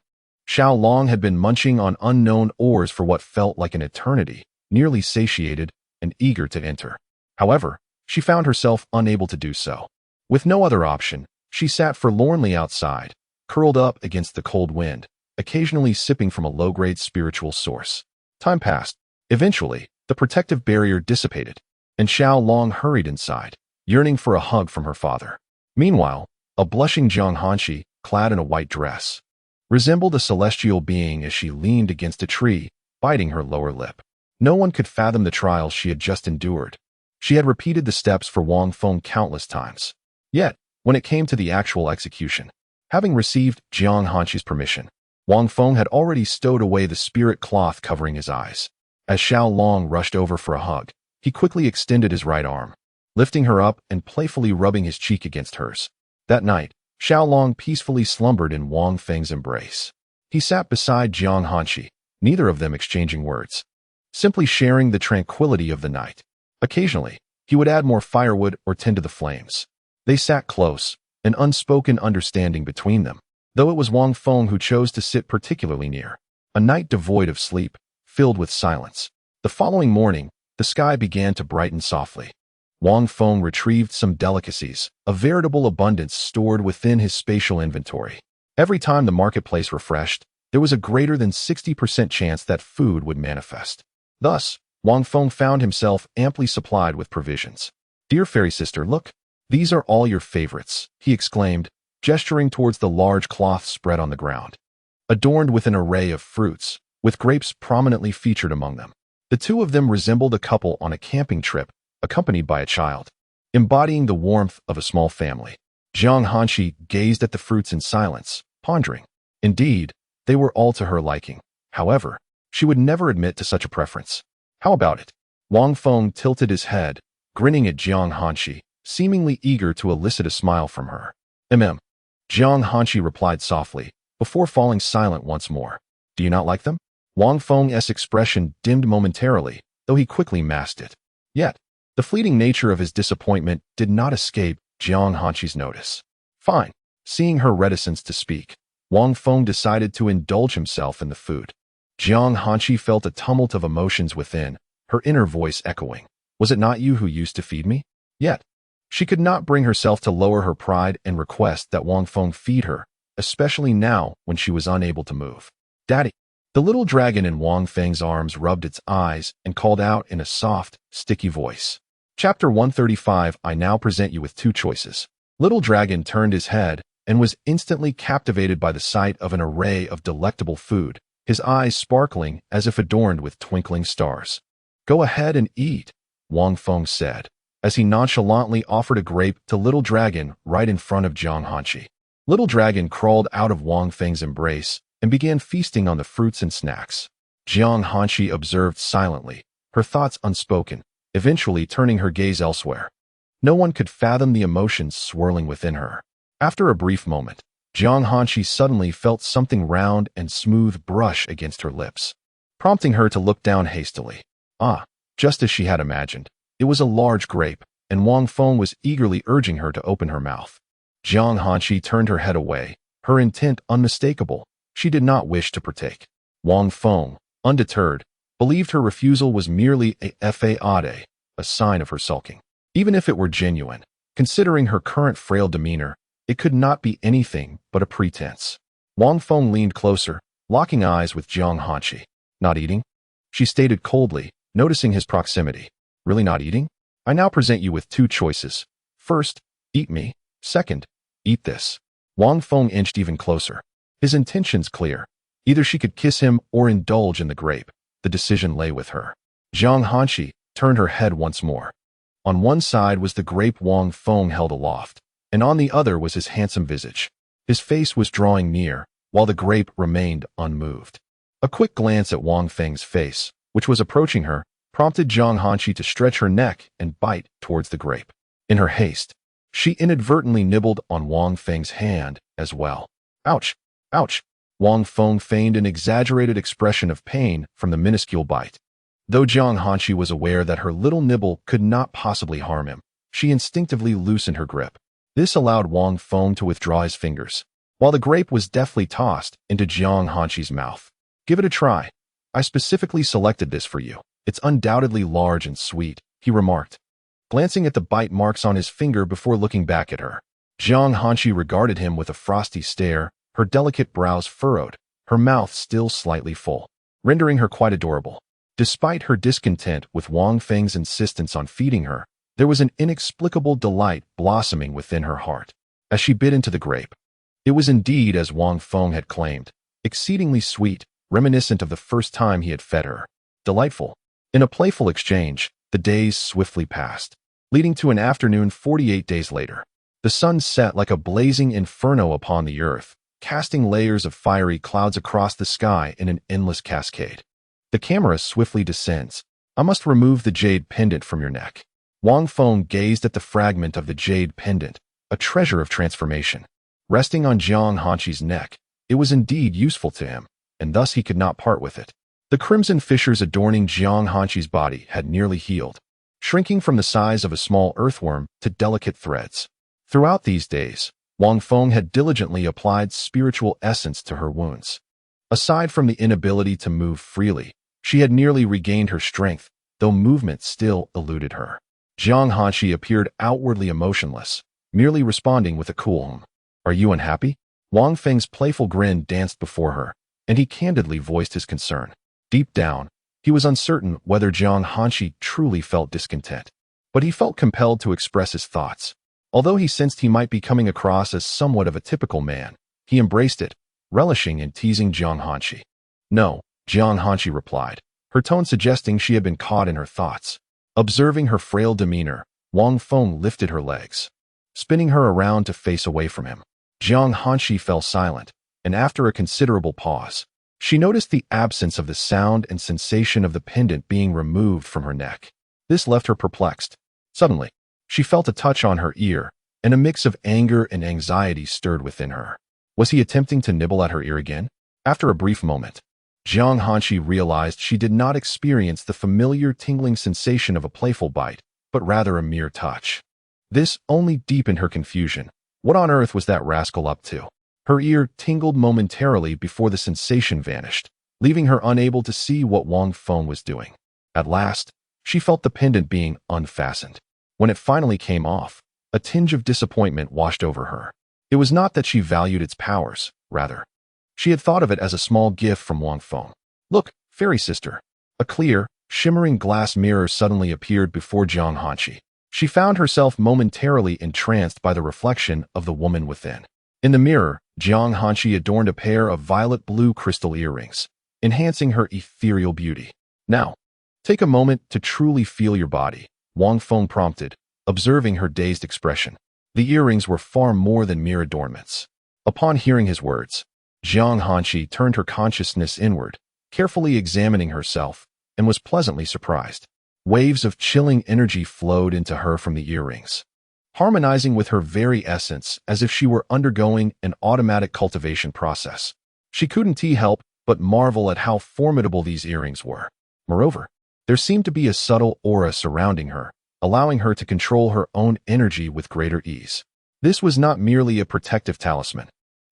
Xiao Long had been munching on unknown ores for what felt like an eternity, nearly satiated and eager to enter. However, she found herself unable to do so. With no other option, she sat forlornly outside, curled up against the cold wind, occasionally sipping from a low-grade spiritual source. Time passed. Eventually, the protective barrier dissipated, and Xiao Long hurried inside, yearning for a hug from her father. Meanwhile, a blushing Jiang Hanqi, clad in a white dress, resembled a celestial being as she leaned against a tree, biting her lower lip. No one could fathom the trials she had just endured. She had repeated the steps for Wang Feng countless times. Yet, when it came to the actual execution, having received Jiang Hanqi's permission, Wang Feng had already stowed away the spirit cloth covering his eyes. As Xiao Long rushed over for a hug, he quickly extended his right arm, lifting her up and playfully rubbing his cheek against hers. That night, Xiao Long peacefully slumbered in Wang Feng's embrace. He sat beside Jiang Hanqi, neither of them exchanging words, simply sharing the tranquility of the night. Occasionally, he would add more firewood or tend to the flames. They sat close, an unspoken understanding between them, though it was Wang Feng who chose to sit particularly near. A night devoid of sleep, filled with silence. The following morning, the sky began to brighten softly. Wang Feng retrieved some delicacies, a veritable abundance stored within his spatial inventory. Every time the marketplace refreshed, there was a greater than 60% chance that food would manifest. Thus, Wang Feng found himself amply supplied with provisions. "Dear fairy sister, look, these are all your favorites," he exclaimed, gesturing towards the large cloth spread on the ground, adorned with an array of fruits, with grapes prominently featured among them. The two of them resembled a couple on a camping trip, accompanied by a child, embodying the warmth of a small family. Jiang Hanqi gazed at the fruits in silence, pondering. Indeed, they were all to her liking. However, she would never admit to such a preference. "How about it?" Wang Feng tilted his head, grinning at Jiang Hanqi, seemingly eager to elicit a smile from her. Jiang Hanqi replied softly, before falling silent once more. "Do you not like them?" Wang Feng's expression dimmed momentarily, though he quickly masked it. Yet, the fleeting nature of his disappointment did not escape Jiang Hanqi's notice. Fine. Seeing her reticence to speak, Wang Feng decided to indulge himself in the food. Jiang Hanqi felt a tumult of emotions within, her inner voice echoing. "Was it not you who used to feed me?" Yet, she could not bring herself to lower her pride and request that Wang Feng feed her, especially now when she was unable to move. "Daddy." The little dragon in Wang Feng's arms rubbed its eyes and called out in a soft, sticky voice. Chapter 135. I now present you with two choices. Little Dragon turned his head and was instantly captivated by the sight of an array of delectable food, his eyes sparkling as if adorned with twinkling stars. "Go ahead and eat," Wang Feng said, as he nonchalantly offered a grape to Little Dragon right in front of Jiang Hanqi. Little Dragon crawled out of Wang Feng's embrace and began feasting on the fruits and snacks. Jiang Hanqi observed silently, her thoughts unspoken, eventually turning her gaze elsewhere. No one could fathom the emotions swirling within her. After a brief moment, Jiang Hanqi suddenly felt something round and smooth brush against her lips, prompting her to look down hastily. Just as she had imagined, it was a large grape, and Wang Feng was eagerly urging her to open her mouth. Jiang Hanqi turned her head away, her intent unmistakable. She did not wish to partake. Wang Feng, undeterred, believed her refusal was merely a fade, a sign of her sulking. Even if it were genuine, considering her current frail demeanor, it could not be anything but a pretense. Wang Feng leaned closer, locking eyes with Jiang Hanqi. "Not eating?" she stated coldly, noticing his proximity. "Really not eating? I now present you with two choices. First, eat me. Second, eat this." Wang Feng inched even closer, his intentions clear. Either she could kiss him or indulge in the grape. The decision lay with her. Jiang Hanqi turned her head once more. On one side was the grape Wang Feng held aloft, and on the other was his handsome visage. His face was drawing near, while the grape remained unmoved. A quick glance at Wang Feng's face, which was approaching her, prompted Jiang Hanqi to stretch her neck and bite towards the grape. In her haste, she inadvertently nibbled on Wang Feng's hand as well. "Ouch! Ouch!" Wang Feng feigned an exaggerated expression of pain from the minuscule bite. Though Jiang Hanshi was aware that her little nibble could not possibly harm him, she instinctively loosened her grip. This allowed Wang Feng to withdraw his fingers, while the grape was deftly tossed into Jiang Hanshi's mouth. "Give it a try. I specifically selected this for you. It's undoubtedly large and sweet," he remarked, glancing at the bite marks on his finger before looking back at her. Jiang Hanshi regarded him with a frosty stare, her delicate brows furrowed, her mouth still slightly full, rendering her quite adorable. Despite her discontent with Wang Feng's insistence on feeding her, there was an inexplicable delight blossoming within her heart as she bit into the grape. It was indeed, as Wang Feng had claimed, exceedingly sweet, reminiscent of the first time he had fed her. Delightful. In a playful exchange, the days swiftly passed, leading to an afternoon 48 days later. The sun set like a blazing inferno upon the earth, casting layers of fiery clouds across the sky in an endless cascade. The camera swiftly descends. "I must remove the jade pendant from your neck." Wang Feng gazed at the fragment of the jade pendant, a treasure of transformation. Resting on Jiang Hanshi's neck, it was indeed useful to him, and thus he could not part with it. The crimson fissures adorning Jiang Hanshi's body had nearly healed, shrinking from the size of a small earthworm to delicate threads. Throughout these days, Wang Feng had diligently applied spiritual essence to her wounds. Aside from the inability to move freely, she had nearly regained her strength, though movement still eluded her. Jiang Hanshi appeared outwardly emotionless, merely responding with a cool "Are you unhappy?" Wang Feng's playful grin danced before her, and he candidly voiced his concern. Deep down, he was uncertain whether Jiang Hanshi truly felt discontent, but he felt compelled to express his thoughts. Although he sensed he might be coming across as somewhat of a typical man, he embraced it, relishing in teasing Jiang Hanshi. "No," Jiang Hanshi replied, her tone suggesting she had been caught in her thoughts. Observing her frail demeanor, Wang Feng lifted her legs, spinning her around to face away from him. Jiang Hanshi fell silent, and after a considerable pause, she noticed the absence of the sound and sensation of the pendant being removed from her neck. This left her perplexed. Suddenly, she felt a touch on her ear, and a mix of anger and anxiety stirred within her. Was he attempting to nibble at her ear again? After a brief moment, Jiang Hanshi realized she did not experience the familiar tingling sensation of a playful bite, but rather a mere touch. This only deepened her confusion. What on earth was that rascal up to? Her ear tingled momentarily before the sensation vanished, leaving her unable to see what Wang Feng was doing. At last, she felt the pendant being unfastened. When it finally came off, a tinge of disappointment washed over her. It was not that she valued its powers, rather, she had thought of it as a small gift from Wang Feng. "Look, fairy sister." A clear, shimmering glass mirror suddenly appeared before Jiang Hanshi. She found herself momentarily entranced by the reflection of the woman within. In the mirror, Jiang Hanshi adorned a pair of violet-blue crystal earrings, enhancing her ethereal beauty. "Now, take a moment to truly feel your body," Wang Feng prompted, observing her dazed expression. The earrings were far more than mere adornments. Upon hearing his words, Jiang Hanshi turned her consciousness inward, carefully examining herself, and was pleasantly surprised. Waves of chilling energy flowed into her from the earrings, harmonizing with her very essence as if she were undergoing an automatic cultivation process. She couldn't help but marvel at how formidable these earrings were. Moreover, there seemed to be a subtle aura surrounding her, allowing her to control her own energy with greater ease. This was not merely a protective talisman.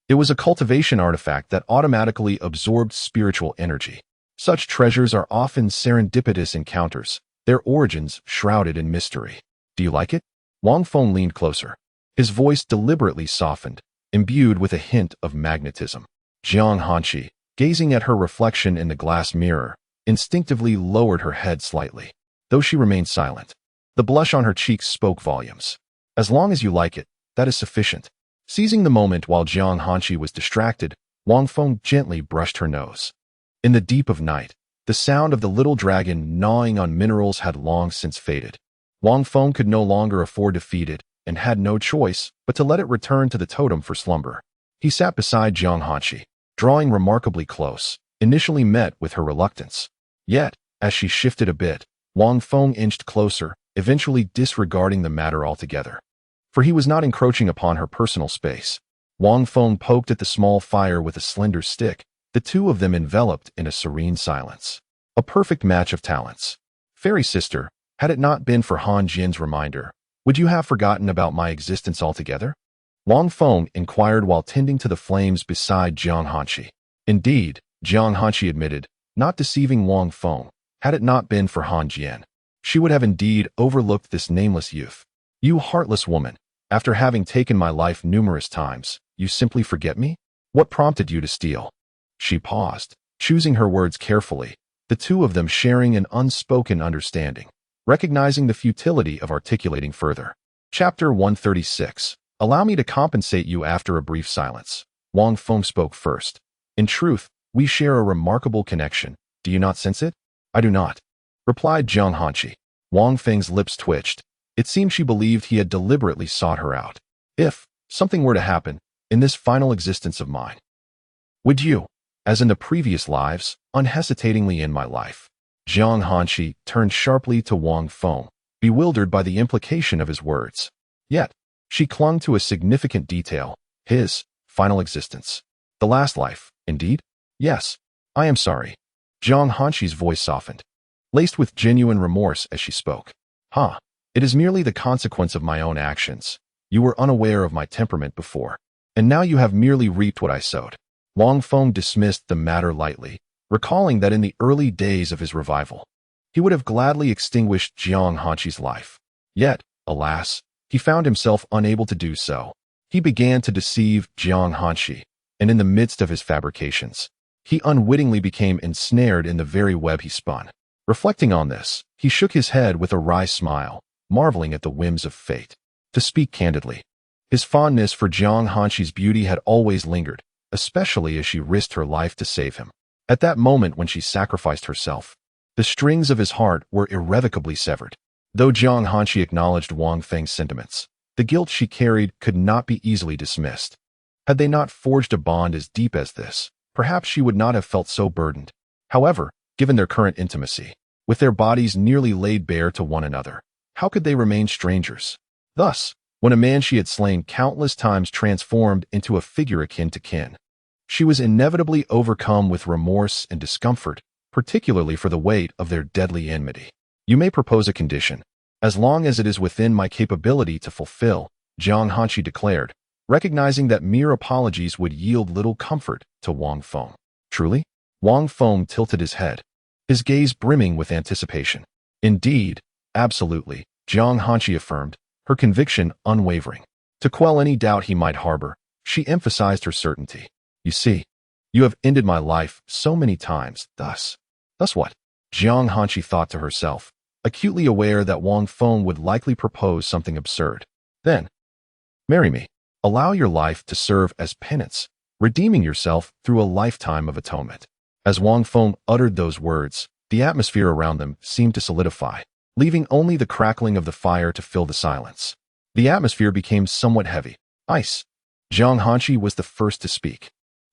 It was a cultivation artifact that automatically absorbed spiritual energy. Such treasures are often serendipitous encounters, their origins shrouded in mystery. "Do you like it?" Wang Feng leaned closer, his voice deliberately softened, imbued with a hint of magnetism. Jiang Hanshi, gazing at her reflection in the glass mirror, instinctively lowered her head slightly, though she remained silent. The blush on her cheeks spoke volumes. "As long as you like it, that is sufficient." Seizing the moment while Jiang Hanshi was distracted, Wang Feng gently brushed her nose. In the deep of night, the sound of the little dragon gnawing on minerals had long since faded. Wang Feng could no longer afford to feed it and had no choice but to let it return to the totem for slumber. He sat beside Jiang Hanshi, drawing remarkably close, initially met with her reluctance. Yet, as she shifted a bit, Wang Feng inched closer, eventually disregarding the matter altogether. For he was not encroaching upon her personal space. Wang Feng poked at the small fire with a slender stick, the two of them enveloped in a serene silence. A perfect match of talents. Fairy sister, had it not been for Han Jin's reminder, would you have forgotten about my existence altogether? Wang Feng inquired while tending to the flames beside Jiang Hanshi. Indeed, Jiang Hanshi admitted, not deceiving Wang Feng, had it not been for Han Jian, she would have indeed overlooked this nameless youth. You heartless woman, after having taken my life numerous times, you simply forget me? What prompted you to steal? She paused, choosing her words carefully, the two of them sharing an unspoken understanding, recognizing the futility of articulating further. Chapter 136. Allow me to compensate you after a brief silence. Wang Feng spoke first. In truth, we share a remarkable connection. Do you not sense it? I do not, replied Jiang Hanshi. Wang Feng's lips twitched. It seemed she believed he had deliberately sought her out. If something were to happen in this final existence of mine, would you, as in the previous lives, unhesitatingly end my life? Jiang Hanshi turned sharply to Wang Feng, bewildered by the implication of his words. Yet, she clung to a significant detail, his final existence. The last life, indeed? Yes, I am sorry. Jiang Hanshi's voice softened, laced with genuine remorse as she spoke. It is merely the consequence of my own actions. You were unaware of my temperament before, and now you have merely reaped what I sowed. Wang Feng dismissed the matter lightly, recalling that in the early days of his revival, he would have gladly extinguished Jiang Hanshi's life. Yet, alas, he found himself unable to do so. He began to deceive Jiang Hanshi, and in the midst of his fabrications, he unwittingly became ensnared in the very web he spun. Reflecting on this, he shook his head with a wry smile, marveling at the whims of fate. To speak candidly, his fondness for Jiang Hanshi's beauty had always lingered, especially as she risked her life to save him. At that moment when she sacrificed herself, the strings of his heart were irrevocably severed. Though Jiang Hanshi acknowledged Wang Feng's sentiments, the guilt she carried could not be easily dismissed. Had they not forged a bond as deep as this, perhaps she would not have felt so burdened. However, given their current intimacy, with their bodies nearly laid bare to one another, how could they remain strangers? Thus, when a man she had slain countless times transformed into a figure akin to kin, she was inevitably overcome with remorse and discomfort, particularly for the weight of their deadly enmity. You may propose a condition, as long as it is within my capability to fulfill, Jiang Hanshi declared, recognizing that mere apologies would yield little comfort to Wang Feng. Truly? Wang Feng tilted his head, his gaze brimming with anticipation. Indeed, absolutely, Jiang Hanshi affirmed, her conviction unwavering. To quell any doubt he might harbor, she emphasized her certainty. You see, you have ended my life so many times, thus what? Jiang Hanshi thought to herself, acutely aware that Wang Feng would likely propose something absurd. Then, marry me. Allow your life to serve as penance, redeeming yourself through a lifetime of atonement. As Wang Feng uttered those words, the atmosphere around them seemed to solidify, leaving only the crackling of the fire to fill the silence. The atmosphere became somewhat heavy. Ice. Jiang Hanshi was the first to speak,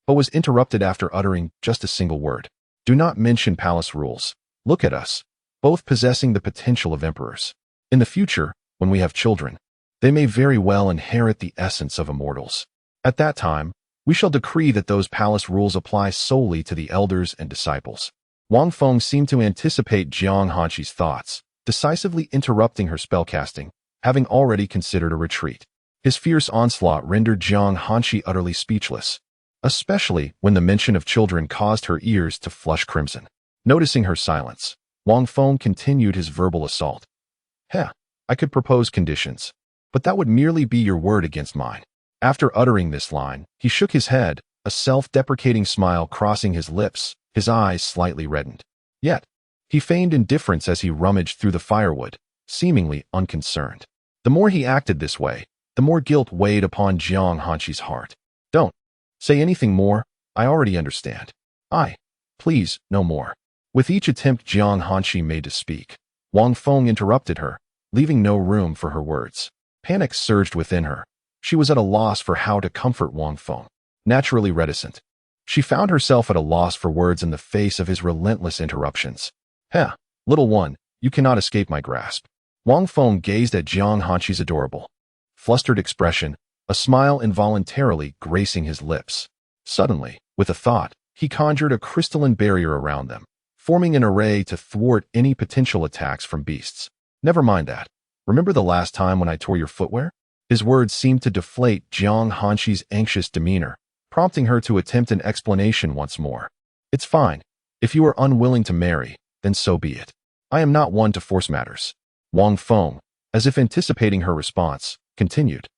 but was interrupted after uttering just a single word. Do not mention palace rules. Look at us, both possessing the potential of emperors. In the future, when we have children, they may very well inherit the essence of immortals. At that time, we shall decree that those palace rules apply solely to the elders and disciples. Wang Feng seemed to anticipate Jiang Hanshi's thoughts, decisively interrupting her spellcasting, having already considered a retreat. His fierce onslaught rendered Jiang Hanshi utterly speechless, especially when the mention of children caused her ears to flush crimson. Noticing her silence, Wang Feng continued his verbal assault. I could propose conditions, but that would merely be your word against mine. After uttering this line, he shook his head, a self-deprecating smile crossing his lips, his eyes slightly reddened. Yet, he feigned indifference as he rummaged through the firewood, seemingly unconcerned. The more he acted this way, the more guilt weighed upon Jiang Hanshi's heart. Don't say anything more, I already understand. Please, no more. With each attempt Jiang Hanshi made to speak, Wang Feng interrupted her, leaving no room for her words. Panic surged within her. She was at a loss for how to comfort Wang Feng. Naturally reticent, she found herself at a loss for words in the face of his relentless interruptions. Little one, you cannot escape my grasp. Wang Feng gazed at Jiang Hanshi's adorable, flustered expression, a smile involuntarily gracing his lips. Suddenly, with a thought, he conjured a crystalline barrier around them, forming an array to thwart any potential attacks from beasts. Never mind that. Remember the last time when I tore your footwear? His words seemed to deflate Jiang Hanxi's anxious demeanor, prompting her to attempt an explanation once more. It's fine. If you are unwilling to marry, then so be it. I am not one to force matters. Wang Feng, as if anticipating her response, continued.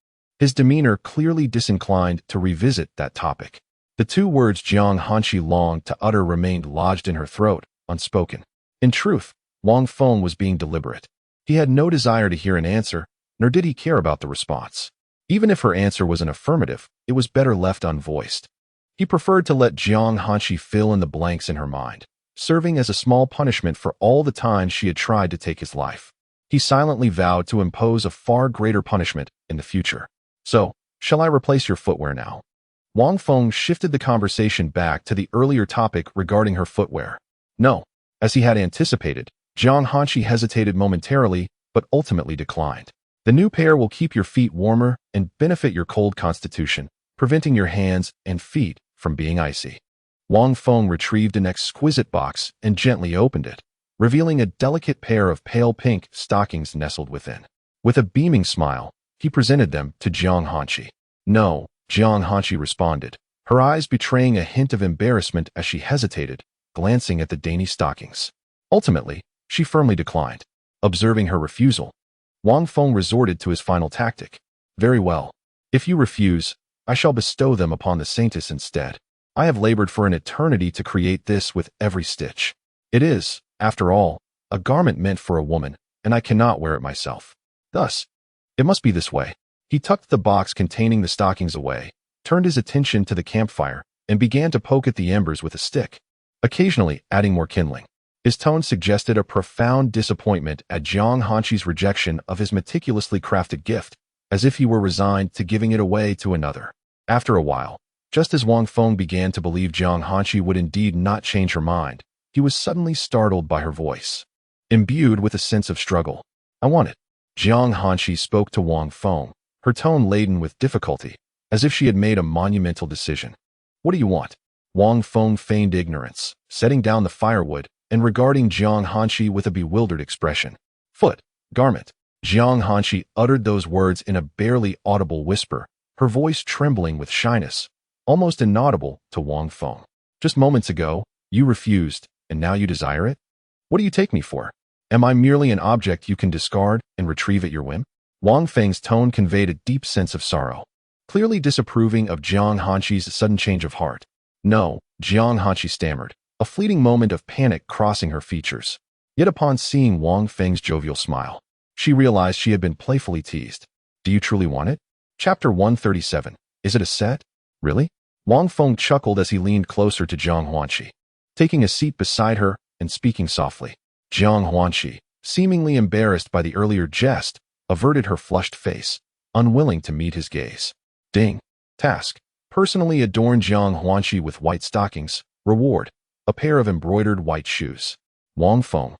His demeanor clearly disinclined to revisit that topic. The two words Jiang Hanxi longed to utter remained lodged in her throat, unspoken. In truth, Wang Feng was being deliberate. He had no desire to hear an answer, nor did he care about the response. Even if her answer was an affirmative, it was better left unvoiced. He preferred to let Jiang Hanxi fill in the blanks in her mind, serving as a small punishment for all the times she had tried to take his life. He silently vowed to impose a far greater punishment in the future. So, shall I replace your footwear now? Wang Feng shifted the conversation back to the earlier topic regarding her footwear. No. As he had anticipated, Jiang Hanxi hesitated momentarily, but ultimately declined. The new pair will keep your feet warmer and benefit your cold constitution, preventing your hands and feet from being icy. Wang Feng retrieved an exquisite box and gently opened it, revealing a delicate pair of pale pink stockings nestled within. With a beaming smile, he presented them to Jiang Hanxi. No, Jiang Hanxi responded, her eyes betraying a hint of embarrassment as she hesitated, glancing at the dainty stockings. Ultimately, she firmly declined. Observing her refusal, Wang Feng resorted to his final tactic. Very well. If you refuse, I shall bestow them upon the saintess instead. I have labored for an eternity to create this with every stitch. It is, after all, a garment meant for a woman, and I cannot wear it myself. Thus, it must be this way. He tucked the box containing the stockings away, turned his attention to the campfire, and began to poke at the embers with a stick, occasionally adding more kindling. His tone suggested a profound disappointment at Jiang Hanxi's rejection of his meticulously crafted gift, as if he were resigned to giving it away to another. After a while, just as Wang Feng began to believe Jiang Hanxi would indeed not change her mind, he was suddenly startled by her voice. Imbued with a sense of struggle. I want it. Jiang Hanxi spoke to Wang Feng, her tone laden with difficulty, as if she had made a monumental decision. What do you want? Wang Feng feigned ignorance, setting down the firewood and regarding Jiang Hanxi with a bewildered expression. Foot, garment. Jiang Hanxi uttered those words in a barely audible whisper, her voice trembling with shyness, almost inaudible to Wang Feng. Just moments ago, you refused, and now you desire it? What do you take me for? Am I merely an object you can discard and retrieve at your whim? Wang Feng's tone conveyed a deep sense of sorrow, clearly disapproving of Jiang Hanxi's sudden change of heart. No, Jiang Hanxi stammered, a fleeting moment of panic crossing her features. Yet upon seeing Wang Feng's jovial smile, she realized she had been playfully teased. Do you truly want it? Chapter 137. Is it a set? Really? Wang Feng chuckled as he leaned closer to Jiang Hanxi, taking a seat beside her and speaking softly. Jiang Hanxi, seemingly embarrassed by the earlier jest, averted her flushed face, unwilling to meet his gaze. Ding. Task. Personally adorn Jiang Hanxi with white stockings. Reward. A pair of embroidered white shoes. Wang Feng.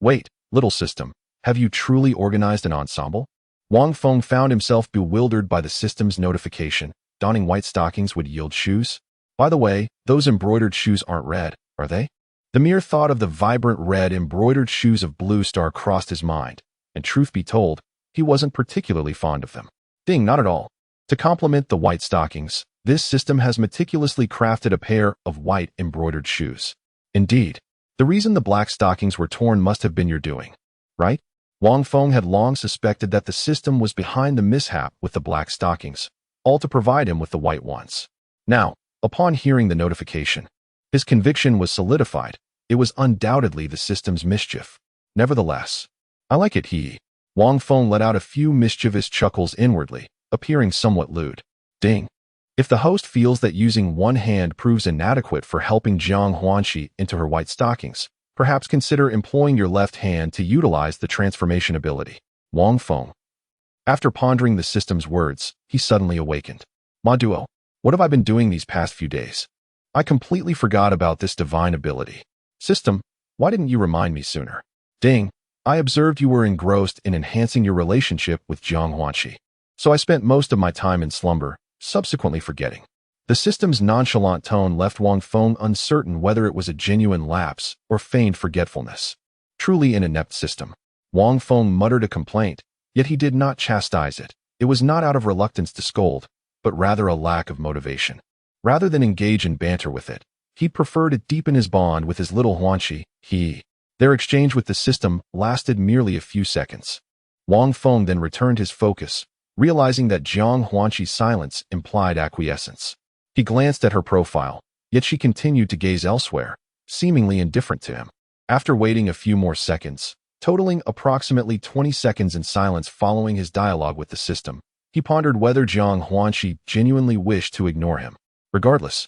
Wait, little system, have you truly organized an ensemble? Wang Feng found himself bewildered by the system's notification. Donning white stockings would yield shoes? By the way, those embroidered shoes aren't red, are they? The mere thought of the vibrant red embroidered shoes of Blue Star crossed his mind, and truth be told, he wasn't particularly fond of them. Ding, not at all. To complement the white stockings, this system has meticulously crafted a pair of white embroidered shoes. Indeed, the reason the black stockings were torn must have been your doing, right? Wang Feng had long suspected that the system was behind the mishap with the black stockings, all to provide him with the white ones. Now, upon hearing the notification, his conviction was solidified. It was undoubtedly the system's mischief. Nevertheless, I like it, Wang Feng let out a few mischievous chuckles inwardly, appearing somewhat lewd. Ding. If the host feels that using one hand proves inadequate for helping Jiang Hanxi into her white stockings, perhaps consider employing your left hand to utilize the transformation ability. Wang Feng. After pondering the system's words, he suddenly awakened. Ma Duo, what have I been doing these past few days? I completely forgot about this divine ability. System, why didn't you remind me sooner? Ding, I observed you were engrossed in enhancing your relationship with Jiang Hanxi, so I spent most of my time in slumber, subsequently forgetting. The system's nonchalant tone left Wang Feng uncertain whether it was a genuine lapse or feigned forgetfulness. Truly an inept system. Wang Feng muttered a complaint, yet he did not chastise it. It was not out of reluctance to scold, but rather a lack of motivation. Rather than engage in banter with it, he'd prefer to deepen his bond with his little Huanqi. Their exchange with the system lasted merely a few seconds. Wang Feng then returned his focus, realizing that Jiang Huanqi's silence implied acquiescence. He glanced at her profile, yet she continued to gaze elsewhere, seemingly indifferent to him. After waiting a few more seconds, totaling approximately 20 seconds in silence following his dialogue with the system, he pondered whether Jiang Huanqi genuinely wished to ignore him. Regardless,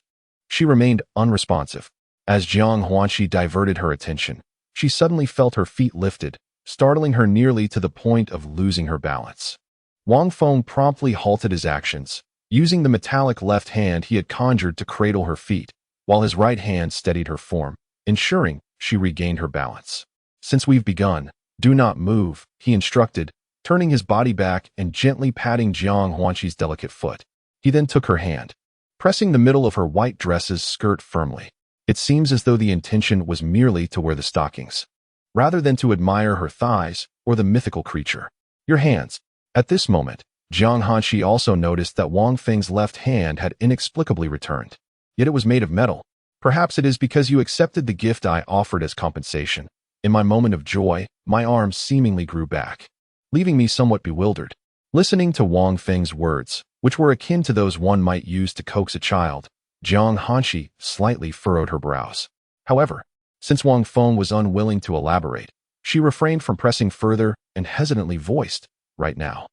she remained unresponsive. As Jiang Huanqi diverted her attention, she suddenly felt her feet lifted, startling her nearly to the point of losing her balance. Wang Feng promptly halted his actions, using the metallic left hand he had conjured to cradle her feet, while his right hand steadied her form, ensuring she regained her balance. "Since we've begun, do not move," he instructed, turning his body back and gently patting Jiang Huanqi's delicate foot. He then took her hand, pressing the middle of her white dress's skirt firmly. It seems as though the intention was merely to wear the stockings, rather than to admire her thighs or the mythical creature. "Your hands." At this moment, Jiang Huanqi also noticed that Wang Feng's left hand had inexplicably returned. Yet it was made of metal. "Perhaps it is because you accepted the gift I offered as compensation." In my moment of joy, my arms seemingly grew back, leaving me somewhat bewildered. Listening to Wang Feng's words, which were akin to those one might use to coax a child, Jiang Huanqi slightly furrowed her brows. However, since Wang Feng was unwilling to elaborate, she refrained from pressing further and hesitantly voiced, "Right now,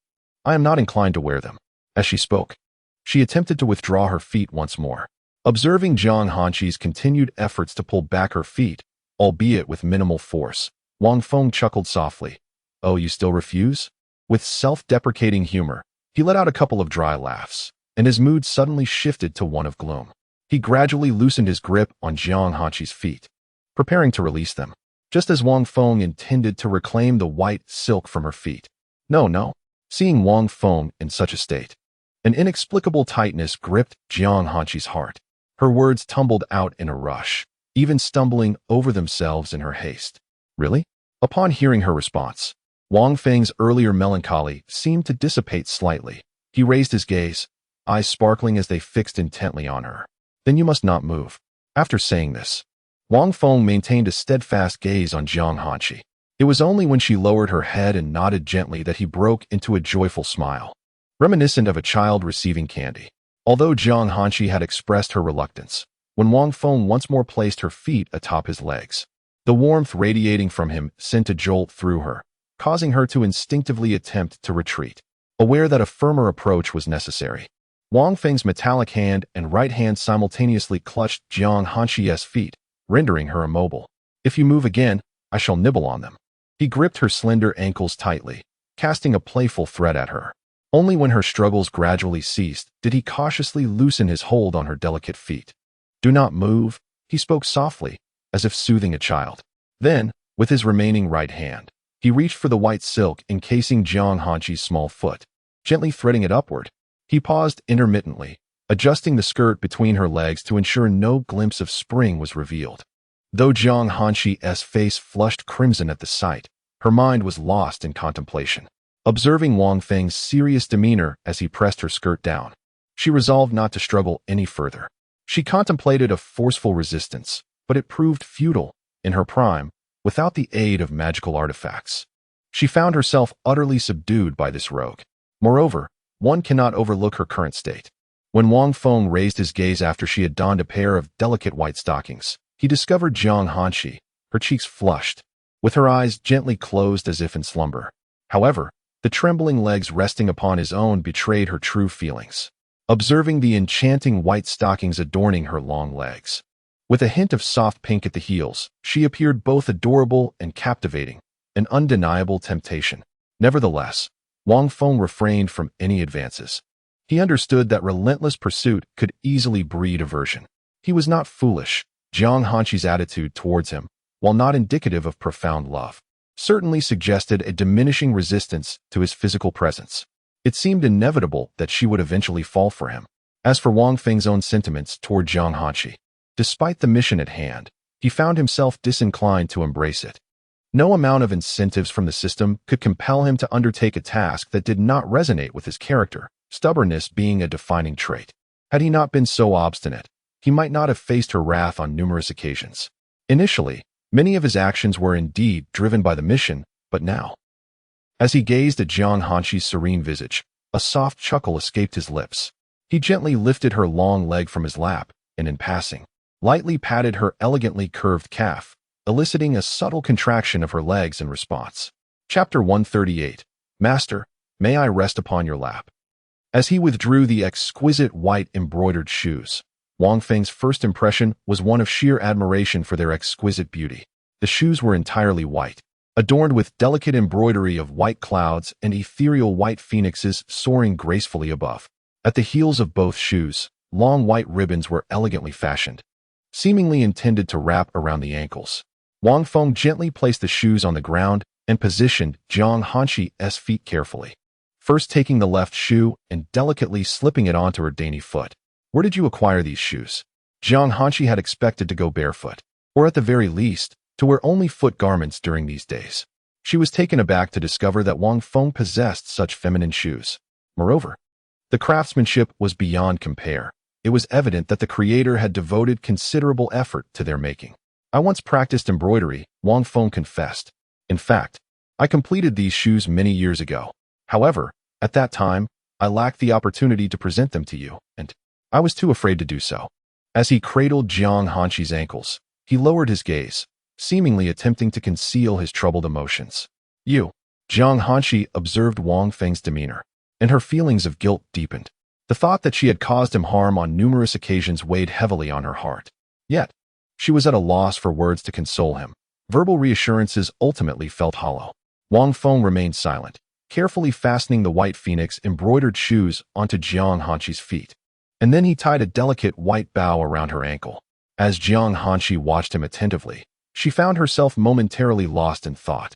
I am not inclined to wear them." As she spoke, she attempted to withdraw her feet once more. Observing Jiang Huanqi's continued efforts to pull back her feet, albeit with minimal force, Wang Feng chuckled softly. "Oh, you still refuse?" With self-deprecating humor, he let out a couple of dry laughs, and his mood suddenly shifted to one of gloom. He gradually loosened his grip on Jiang Huanqi's feet, preparing to release them, just as Wang Feng intended to reclaim the white silk from her feet. No. Seeing Wang Feng in such a state, an inexplicable tightness gripped Jiang Huanqi's heart. Her words tumbled out in a rush, even stumbling over themselves in her haste. "Really?" Upon hearing her response, Wang Feng's earlier melancholy seemed to dissipate slightly. He raised his gaze, eyes sparkling as they fixed intently on her. "Then you must not move." After saying this, Wang Feng maintained a steadfast gaze on Jiang Huanqi. It was only when she lowered her head and nodded gently that he broke into a joyful smile, reminiscent of a child receiving candy. Although Jiang Huanqi had expressed her reluctance, when Wang Feng once more placed her feet atop his legs, the warmth radiating from him sent a jolt through her, causing her to instinctively attempt to retreat. Aware that a firmer approach was necessary, Wang Feng's metallic hand and right hand simultaneously clutched Jiang Huanqi's feet, rendering her immobile. "If you move again, I shall nibble on them." He gripped her slender ankles tightly, casting a playful threat at her. Only when her struggles gradually ceased did he cautiously loosen his hold on her delicate feet. "Do not move," he spoke softly, as if soothing a child. Then, with his remaining right hand, he reached for the white silk encasing Jiang Huanqi's small foot, gently threading it upward. He paused intermittently, adjusting the skirt between her legs to ensure no glimpse of spring was revealed. Though Jiang Huanqi's face flushed crimson at the sight, her mind was lost in contemplation. Observing Wang Feng's serious demeanor as he pressed her skirt down, she resolved not to struggle any further. She contemplated a forceful resistance, but it proved futile. In her prime, without the aid of magical artifacts, she found herself utterly subdued by this rogue. Moreover, one cannot overlook her current state. When Wang Feng raised his gaze after she had donned a pair of delicate white stockings, he discovered Jiang Huanqi, her cheeks flushed, with her eyes gently closed as if in slumber. However, the trembling legs resting upon his own betrayed her true feelings. Observing the enchanting white stockings adorning her long legs, with a hint of soft pink at the heels, she appeared both adorable and captivating, an undeniable temptation. Nevertheless, Wang Feng refrained from any advances. He understood that relentless pursuit could easily breed aversion. He was not foolish. Jiang Huanqi's attitude towards him, while not indicative of profound love, certainly suggested a diminishing resistance to his physical presence. It seemed inevitable that she would eventually fall for him. As for Wang Feng's own sentiments toward Jiang Hanqi, despite the mission at hand, he found himself disinclined to embrace it. No amount of incentives from the system could compel him to undertake a task that did not resonate with his character, stubbornness being a defining trait. Had he not been so obstinate, he might not have faced her wrath on numerous occasions. Initially, many of his actions were indeed driven by the mission, but now, as he gazed at Jiang Hanqi's serene visage, a soft chuckle escaped his lips. He gently lifted her long leg from his lap, and in passing, lightly patted her elegantly curved calf, eliciting a subtle contraction of her legs in response. Chapter 138. Master, may I rest upon your lap? As he withdrew the exquisite white embroidered shoes, Wang Feng's first impression was one of sheer admiration for their exquisite beauty. The shoes were entirely white, adorned with delicate embroidery of white clouds and ethereal white phoenixes soaring gracefully above. At the heels of both shoes, long white ribbons were elegantly fashioned, seemingly intended to wrap around the ankles. Wang Feng gently placed the shoes on the ground and positioned Jiang Hanqi's feet carefully, first taking the left shoe and delicately slipping it onto her dainty foot. Where did you acquire these shoes? Jiang Hanqi had expected to go barefoot, or at the very least, to wear only foot garments during these days. She was taken aback to discover that Wang Feng possessed such feminine shoes. Moreover, the craftsmanship was beyond compare. It was evident that the creator had devoted considerable effort to their making. I once practiced embroidery, Wang Feng confessed. In fact, I completed these shoes many years ago. However, at that time, I lacked the opportunity to present them to you, and I was too afraid to do so. As he cradled Jiang Hanqi's ankles, he lowered his gaze, seemingly attempting to conceal his troubled emotions. Jiang Hanqi observed Wang Feng's demeanor, and her feelings of guilt deepened. The thought that she had caused him harm on numerous occasions weighed heavily on her heart. Yet, she was at a loss for words to console him. Verbal reassurances ultimately felt hollow. Wang Feng remained silent, carefully fastening the white phoenix embroidered shoes onto Jiang Hanqi's feet. And then he tied a delicate white bow around her ankle. As Jiang Hanqi watched him attentively, she found herself momentarily lost in thought,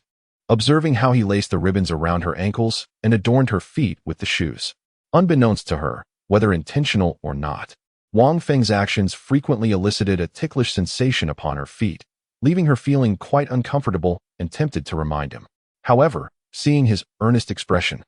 observing how he laced the ribbons around her ankles and adorned her feet with the shoes. Unbeknownst to her, whether intentional or not, Wang Feng's actions frequently elicited a ticklish sensation upon her feet, leaving her feeling quite uncomfortable and tempted to remind him. However, seeing his earnest expression,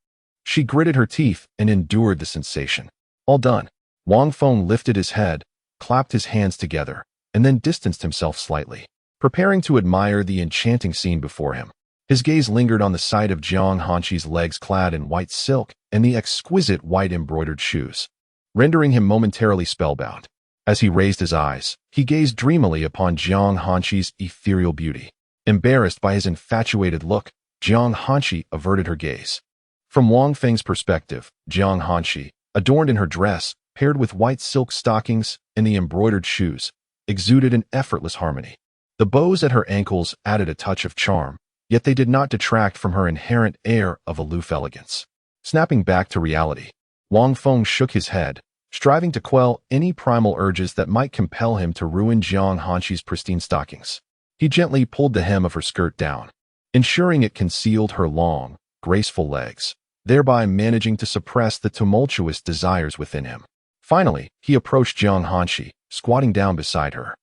she gritted her teeth and endured the sensation. All done, Wang Feng lifted his head, clapped his hands together, and then distanced himself slightly, preparing to admire the enchanting scene before him. His gaze lingered on the sight of Jiang Hanqi's legs clad in white silk and the exquisite white embroidered shoes, rendering him momentarily spellbound. As he raised his eyes, he gazed dreamily upon Jiang Hanqi's ethereal beauty. Embarrassed by his infatuated look, Jiang Hanqi averted her gaze. From Wang Feng's perspective, Jiang Hanqi, adorned in her dress, paired with white silk stockings and the embroidered shoes, exuded an effortless harmony. The bows at her ankles added a touch of charm, yet they did not detract from her inherent air of aloof elegance. Snapping back to reality, Wang Feng shook his head, striving to quell any primal urges that might compel him to ruin Jiang Hanqi's pristine stockings. He gently pulled the hem of her skirt down, ensuring it concealed her long, graceful legs, thereby managing to suppress the tumultuous desires within him. Finally, he approached Jiang Hanqi, squatting down beside her.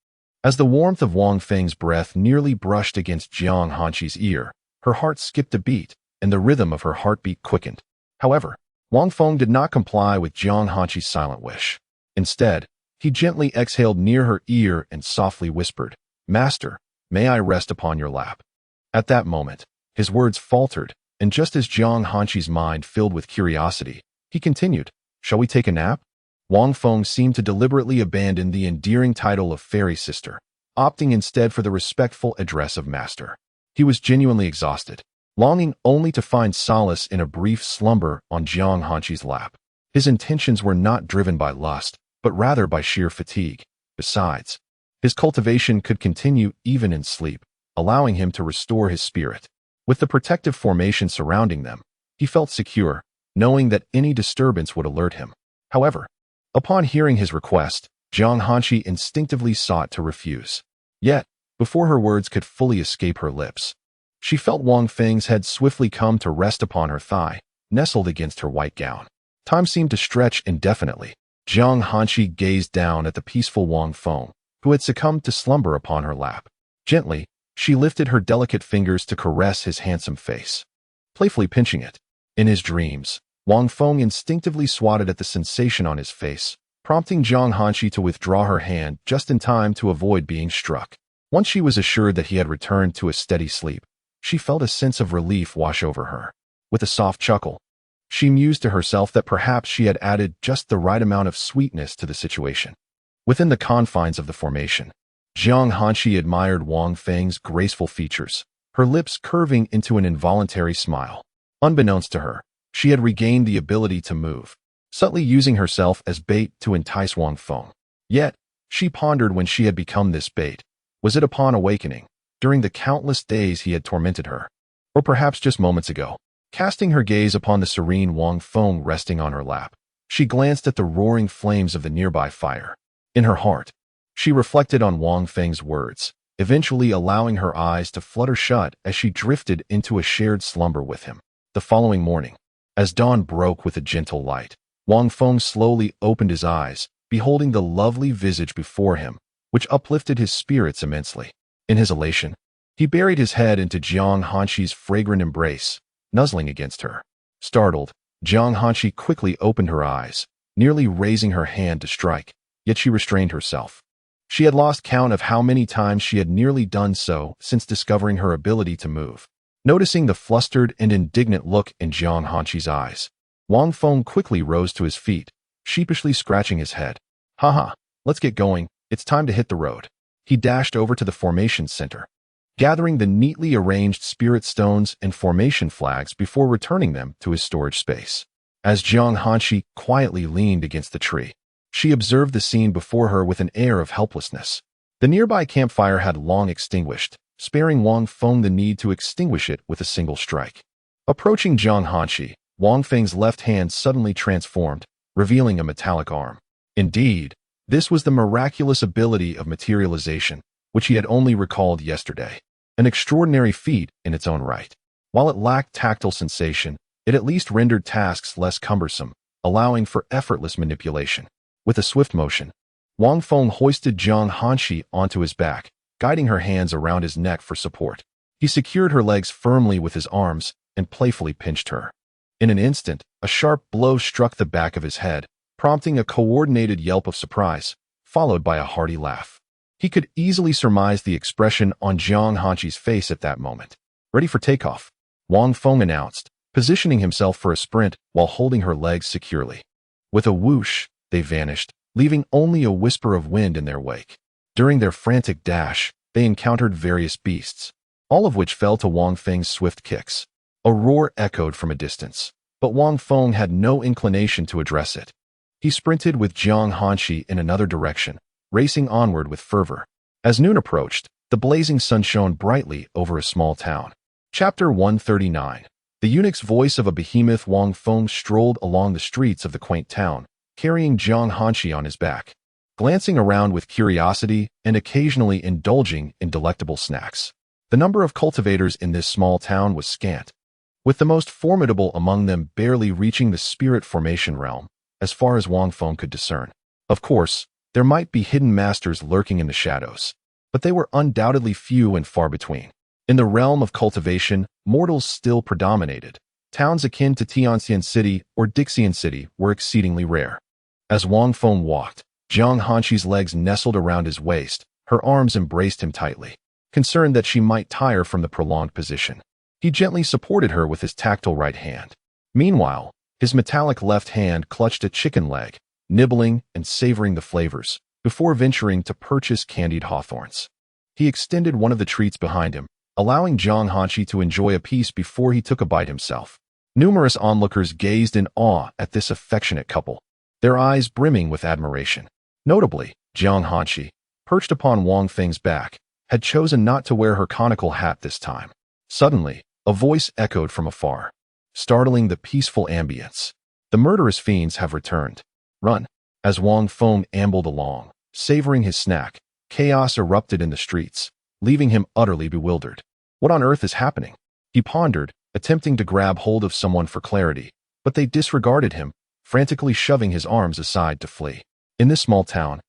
As the warmth of Wang Feng's breath nearly brushed against Jiang Hanqi's ear, her heart skipped a beat, and the rhythm of her heartbeat quickened. However, Wang Feng did not comply with Jiang Hanqi's silent wish. Instead, he gently exhaled near her ear and softly whispered, "Master, may I rest upon your lap?" At that moment, his words faltered, and just as Jiang Hanqi's mind filled with curiosity, he continued, "Shall we take a nap?" Wang Feng seemed to deliberately abandon the endearing title of fairy sister, opting instead for the respectful address of master. He was genuinely exhausted, longing only to find solace in a brief slumber on Jiang Hanqi's lap. His intentions were not driven by lust, but rather by sheer fatigue. Besides, his cultivation could continue even in sleep, allowing him to restore his spirit. With the protective formation surrounding them, he felt secure, knowing that any disturbance would alert him. However, upon hearing his request, Jiang Hanqi instinctively sought to refuse. Yet, before her words could fully escape her lips, she felt Wang Feng's head swiftly come to rest upon her thigh, nestled against her white gown. Time seemed to stretch indefinitely, Jiang Hanshi gazed down at the peaceful Wang Feng, who had succumbed to slumber upon her lap. Gently, she lifted her delicate fingers to caress his handsome face, playfully pinching it. In his dreams, Wang Feng instinctively swatted at the sensation on his face, prompting Jiang Hanshi to withdraw her hand just in time to avoid being struck. Once she was assured that he had returned to a steady sleep, she felt a sense of relief wash over her. With a soft chuckle, she mused to herself that perhaps she had added just the right amount of sweetness to the situation. Within the confines of the formation, Jiang Hanshi admired Wang Feng's graceful features, her lips curving into an involuntary smile. Unbeknownst to her, she had regained the ability to move, subtly using herself as bait to entice Wang Feng. Yet, she pondered when she had become this bait. Was it upon awakening, during the countless days he had tormented her? Or perhaps just moments ago? Casting her gaze upon the serene Wang Feng resting on her lap, she glanced at the roaring flames of the nearby fire. In her heart, she reflected on Wang Feng's words, eventually allowing her eyes to flutter shut as she drifted into a shared slumber with him. The following morning, as dawn broke with a gentle light, Wang Feng slowly opened his eyes, beholding the lovely visage before him, which uplifted his spirits immensely. In his elation, he buried his head into Jiang Hanshi's fragrant embrace, nuzzling against her. Startled, Jiang Hanshi quickly opened her eyes, nearly raising her hand to strike, yet she restrained herself. She had lost count of how many times she had nearly done so since discovering her ability to move. Noticing the flustered and indignant look in Jiang Hanshi's eyes, Wang Feng quickly rose to his feet, sheepishly scratching his head. Haha, let's get going, it's time to hit the road. He dashed over to the formation center, gathering the neatly arranged spirit stones and formation flags before returning them to his storage space. As Jiang Hanshi quietly leaned against the tree, she observed the scene before her with an air of helplessness. The nearby campfire had long extinguished, sparing Wang Feng the need to extinguish it with a single strike. Approaching Jiang Hanshi, Wang Feng's left hand suddenly transformed, revealing a metallic arm. Indeed, this was the miraculous ability of materialization, which he had only recalled yesterday. An extraordinary feat in its own right. While it lacked tactile sensation, it at least rendered tasks less cumbersome, allowing for effortless manipulation. With a swift motion, Wang Feng hoisted Jiang Hanshi onto his back, guiding her hands around his neck for support. He secured her legs firmly with his arms and playfully pinched her. In an instant, a sharp blow struck the back of his head, prompting a coordinated yelp of surprise, followed by a hearty laugh. He could easily surmise the expression on Jiang Hanshi's face at that moment. Ready for takeoff, Wang Feng announced, positioning himself for a sprint while holding her legs securely. With a whoosh, they vanished, leaving only a whisper of wind in their wake. During their frantic dash, they encountered various beasts, all of which fell to Wang Feng's swift kicks. A roar echoed from a distance, but Wang Feng had no inclination to address it. He sprinted with Jiang Hanshi in another direction, racing onward with fervor. As noon approached, the blazing sun shone brightly over a small town. Chapter 139. The eunuch's voice of a behemoth. Wang Feng strolled along the streets of the quaint town, carrying Jiang Hanshi on his back, glancing around with curiosity and occasionally indulging in delectable snacks. The number of cultivators in this small town was scant, with the most formidable among them barely reaching the spirit formation realm, as far as Wang Feng could discern. Of course, there might be hidden masters lurking in the shadows, but they were undoubtedly few and far between. In the realm of cultivation, mortals still predominated. Towns akin to Tianxian City or Dixian City were exceedingly rare. As Wang Feng walked, Jiang Hanshi's legs nestled around his waist, her arms embraced him tightly. Concerned that she might tire from the prolonged position, he gently supported her with his tactile right hand. Meanwhile, his metallic left hand clutched a chicken leg, nibbling and savoring the flavors, before venturing to purchase candied hawthorns. He extended one of the treats behind him, allowing Jiang Hanshi to enjoy a piece before he took a bite himself. Numerous onlookers gazed in awe at this affectionate couple, their eyes brimming with admiration. Notably, Jiang Hanshi, perched upon Wang Feng's back, had chosen not to wear her conical hat this time. Suddenly, a voice echoed from afar, startling the peaceful ambience. The murderous fiends have returned. Run. As Wang Feng ambled along, savoring his snack, chaos erupted in the streets, leaving him utterly bewildered. What on earth is happening? He pondered, attempting to grab hold of someone for clarity, but they disregarded him, frantically shoving his arms aside to flee. In this small town,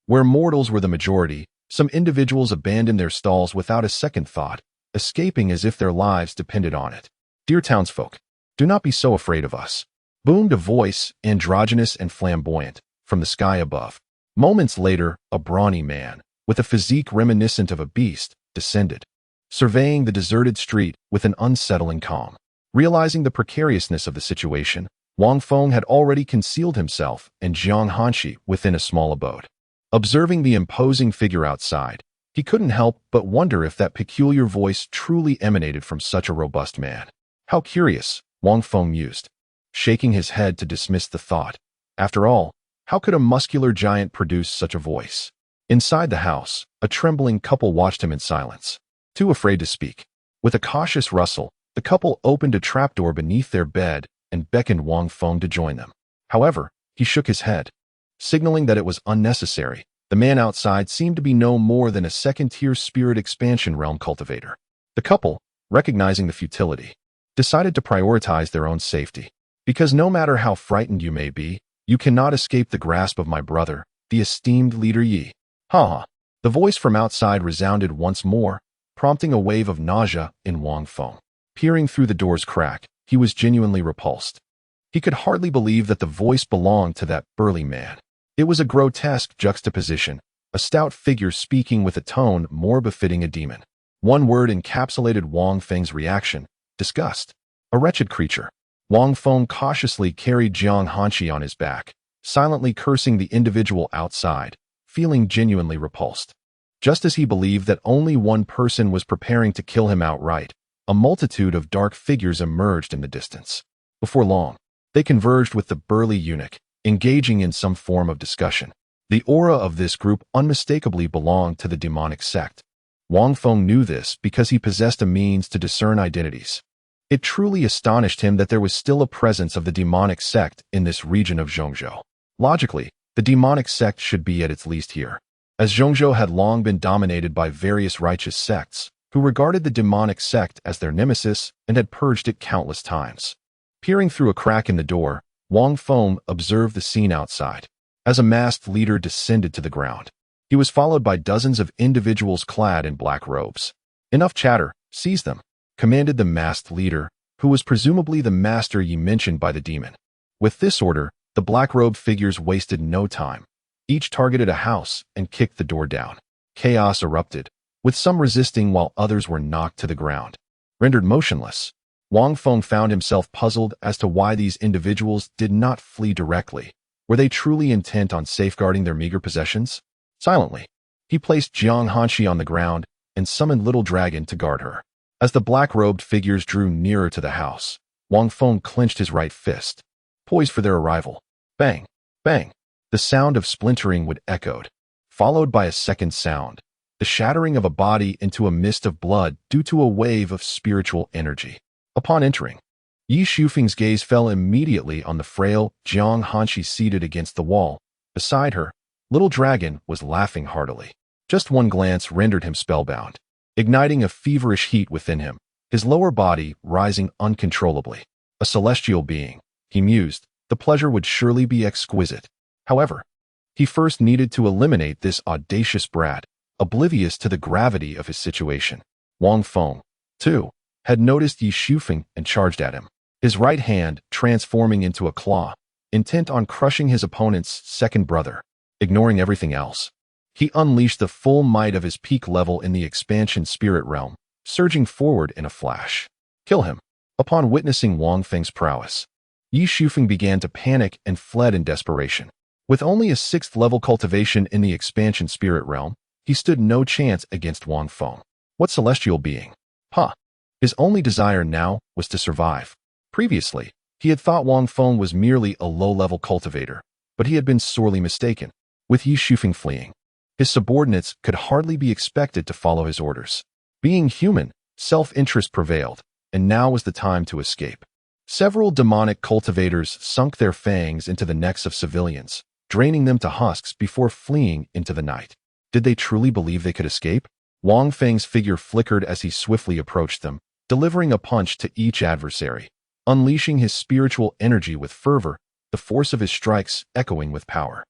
where mortals were the majority, some individuals abandoned their stalls without a second thought, escaping as if their lives depended on it. "Dear townsfolk, do not be so afraid of us," boomed a voice, androgynous and flamboyant, from the sky above. Moments later, a brawny man, with a physique reminiscent of a beast, descended, surveying the deserted street with an unsettling calm. Realizing the precariousness of the situation, Wang Feng had already concealed himself and Jiang Hanshi within a small abode. Observing the imposing figure outside, he couldn't help but wonder if that peculiar voice truly emanated from such a robust man. How curious, Wang Feng mused, shaking his head to dismiss the thought. After all, how could a muscular giant produce such a voice? Inside the house, a trembling couple watched him in silence, too afraid to speak. With a cautious rustle, the couple opened a trapdoor beneath their bed and beckoned Wang Feng to join them. However, he shook his head, signaling that it was unnecessary. The man outside seemed to be no more than a second-tier spirit expansion realm cultivator. The couple, recognizing the futility, decided to prioritize their own safety. "Because no matter how frightened you may be, you cannot escape the grasp of my brother, the esteemed leader Yi." "Ha ha." The voice from outside resounded once more, prompting a wave of nausea in Wang Feng. Peering through the door's crack, he was genuinely repulsed. He could hardly believe that the voice belonged to that burly man. It was a grotesque juxtaposition, a stout figure speaking with a tone more befitting a demon. One word encapsulated Wang Feng's reaction: disgust. A wretched creature. Wang Feng cautiously carried Jiang Hanshi on his back, silently cursing the individual outside, feeling genuinely repulsed. Just as he believed that only one person was preparing to kill him outright, a multitude of dark figures emerged in the distance. Before long, they converged with the burly eunuch, engaging in some form of discussion. The aura of this group unmistakably belonged to the demonic sect. Wang Feng knew this because he possessed a means to discern identities. It truly astonished him that there was still a presence of the demonic sect in this region of Zhongzhou. Logically, the demonic sect should be at its least here, as Zhongzhou had long been dominated by various righteous sects, who regarded the demonic sect as their nemesis and had purged it countless times. Peering through a crack in the door, Wang Feng observed the scene outside. As a masked leader descended to the ground, he was followed by dozens of individuals clad in black robes. "Enough chatter, seize them," commanded the masked leader, who was presumably the master Yi mentioned by the demon. With this order, the black-robed figures wasted no time. Each targeted a house and kicked the door down. Chaos erupted, with some resisting while others were knocked to the ground. Rendered motionless, Wang Feng found himself puzzled as to why these individuals did not flee directly. Were they truly intent on safeguarding their meager possessions? Silently, he placed Jiang Hanshi on the ground and summoned Little Dragon to guard her. As the black-robed figures drew nearer to the house, Wang Feng clenched his right fist, poised for their arrival. Bang! Bang! The sound of splintering would echoed, followed by a second sound, the shattering of a body into a mist of blood due to a wave of spiritual energy. Upon entering, Yi Shufeng's gaze fell immediately on the frail Jiang Hanshi seated against the wall. Beside her, Little Dragon was laughing heartily. Just one glance rendered him spellbound, igniting a feverish heat within him, his lower body rising uncontrollably. A celestial being, he mused, the pleasure would surely be exquisite. However, he first needed to eliminate this audacious brat, oblivious to the gravity of his situation. Wang Feng, too, had noticed Yi Shufeng and charged at him, his right hand transforming into a claw, intent on crushing his opponent's second brother. Ignoring everything else, he unleashed the full might of his peak level in the expansion spirit realm, surging forward in a flash. Kill him. Upon witnessing Wang Feng's prowess, Yi Shufeng began to panic and fled in desperation. With only a 6th level cultivation in the expansion spirit realm, he stood no chance against Wang Feng. What celestial being? His only desire now was to survive. Previously, he had thought Wang Feng was merely a low-level cultivator, but he had been sorely mistaken. With Yi Shufeng fleeing, his subordinates could hardly be expected to follow his orders. Being human, self-interest prevailed, and now was the time to escape. Several demonic cultivators sunk their fangs into the necks of civilians, draining them to husks before fleeing into the night. Did they truly believe they could escape? Wang Feng's figure flickered as he swiftly approached them, delivering a punch to each adversary. Unleashing his spiritual energy with fervor, the force of his strikes echoing with power.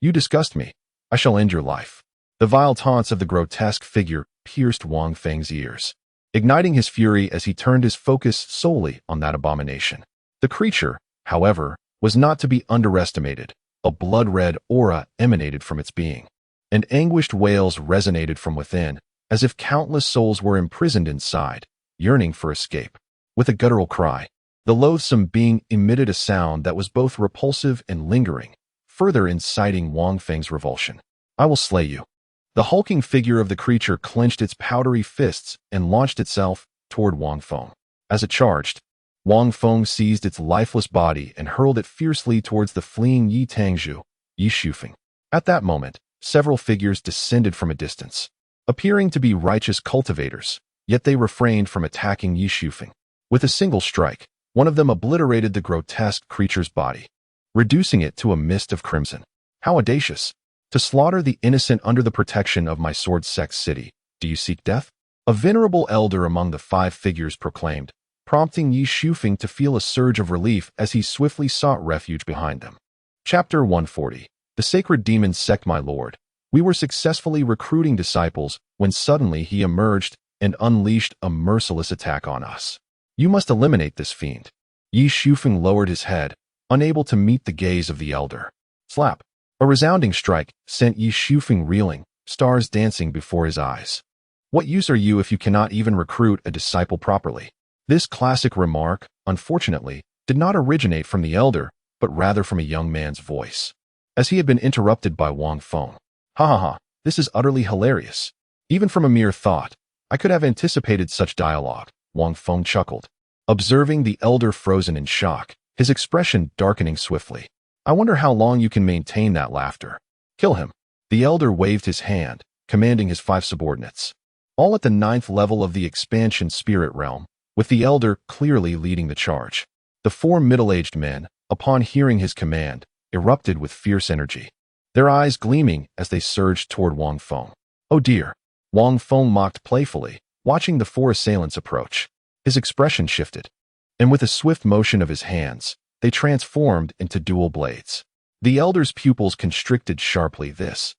"You disgust me. I shall end your life." The vile taunts of the grotesque figure pierced Wang Feng's ears, igniting his fury as he turned his focus solely on that abomination. The creature, however, was not to be underestimated. A blood-red aura emanated from its being, and anguished wails resonated from within, as if countless souls were imprisoned inside, yearning for escape. With a guttural cry, the loathsome being emitted a sound that was both repulsive and lingering, further inciting Wang Feng's revulsion. "I will slay you." The hulking figure of the creature clenched its powdery fists and launched itself toward Wang Feng. As it charged, Wang Feng seized its lifeless body and hurled it fiercely towards the fleeing Yi Tangzhu, Yi Shufeng. At that moment, several figures descended from a distance, appearing to be righteous cultivators, yet they refrained from attacking Yi Shufeng. With a single strike, one of them obliterated the grotesque creature's body, reducing it to a mist of crimson. "How audacious! To slaughter the innocent under the protection of my sword-sex city. Do you seek death?" A venerable elder among the 5 figures proclaimed, prompting Yi Shufeng to feel a surge of relief as he swiftly sought refuge behind them. Chapter 140. The Sacred Demon Sect. "My lord, we were successfully recruiting disciples when suddenly he emerged and unleashed a merciless attack on us. You must eliminate this fiend." Yi Shufeng lowered his head, unable to meet the gaze of the elder. Slap! A resounding strike sent Yi Shufeng reeling, stars dancing before his eyes. "What use are you if you cannot even recruit a disciple properly?" This classic remark, unfortunately, did not originate from the elder, but rather from a young man's voice, as he had been interrupted by Wang Feng. "Ha ha ha, this is utterly hilarious. Even from a mere thought, I could have anticipated such dialogue." Wang Feng chuckled, observing the elder frozen in shock, his expression darkening swiftly. "I wonder how long you can maintain that laughter. Kill him." The elder waved his hand, commanding his 5 subordinates, all at the 9th level of the expansion spirit realm, with the elder clearly leading the charge. The 4 middle-aged men, upon hearing his command, erupted with fierce energy, their eyes gleaming as they surged toward Wang Feng. "Oh dear," Wang Feng mocked playfully, watching the 4 assailants approach. His expression shifted, and with a swift motion of his hands, they transformed into dual blades. The elder's pupils constricted sharply. This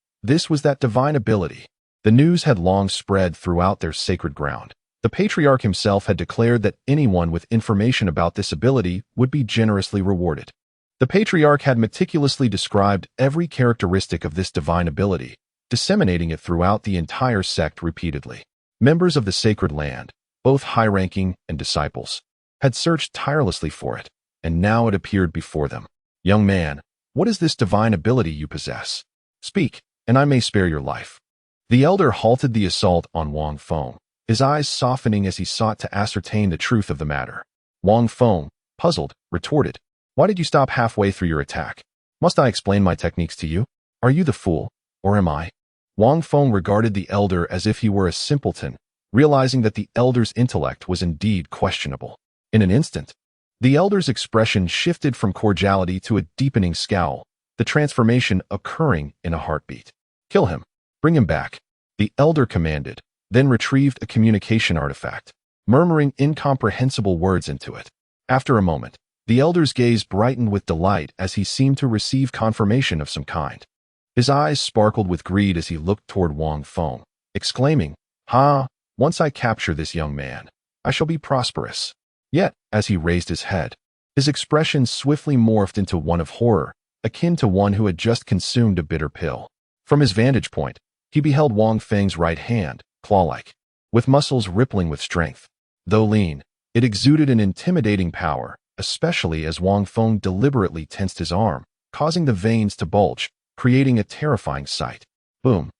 was that divine ability. The news had long spread throughout their sacred ground. The patriarch himself had declared that anyone with information about this ability would be generously rewarded. The patriarch had meticulously described every characteristic of this divine ability, disseminating it throughout the entire sect repeatedly. Members of the sacred land, both high-ranking and disciples, had searched tirelessly for it, and now it appeared before them. "Young man, what is this divine ability you possess? Speak, and I may spare your life." The elder halted the assault on Wang Feng, his eyes softening as he sought to ascertain the truth of the matter. Wang Feng, puzzled, retorted, "Why did you stop halfway through your attack? Must I explain my techniques to you? Are you the fool, or am I?" Wang Feng regarded the elder as if he were a simpleton, realizing that the elder's intellect was indeed questionable. In an instant, the elder's expression shifted from cordiality to a deepening scowl, the transformation occurring in a heartbeat. "Kill him. Bring him back," the elder commanded, then retrieved a communication artifact, murmuring incomprehensible words into it. After a moment, the elder's gaze brightened with delight as he seemed to receive confirmation of some kind. His eyes sparkled with greed as he looked toward Wang Feng, exclaiming, "Ha! Once I capture this young man, I shall be prosperous." Yet, as he raised his head, his expression swiftly morphed into one of horror, akin to one who had just consumed a bitter pill. From his vantage point, he beheld Wang Feng's right hand, claw-like, with muscles rippling with strength. Though lean, it exuded an intimidating power, especially as Wang Feng deliberately tensed his arm, causing the veins to bulge, creating a terrifying sight. Boom!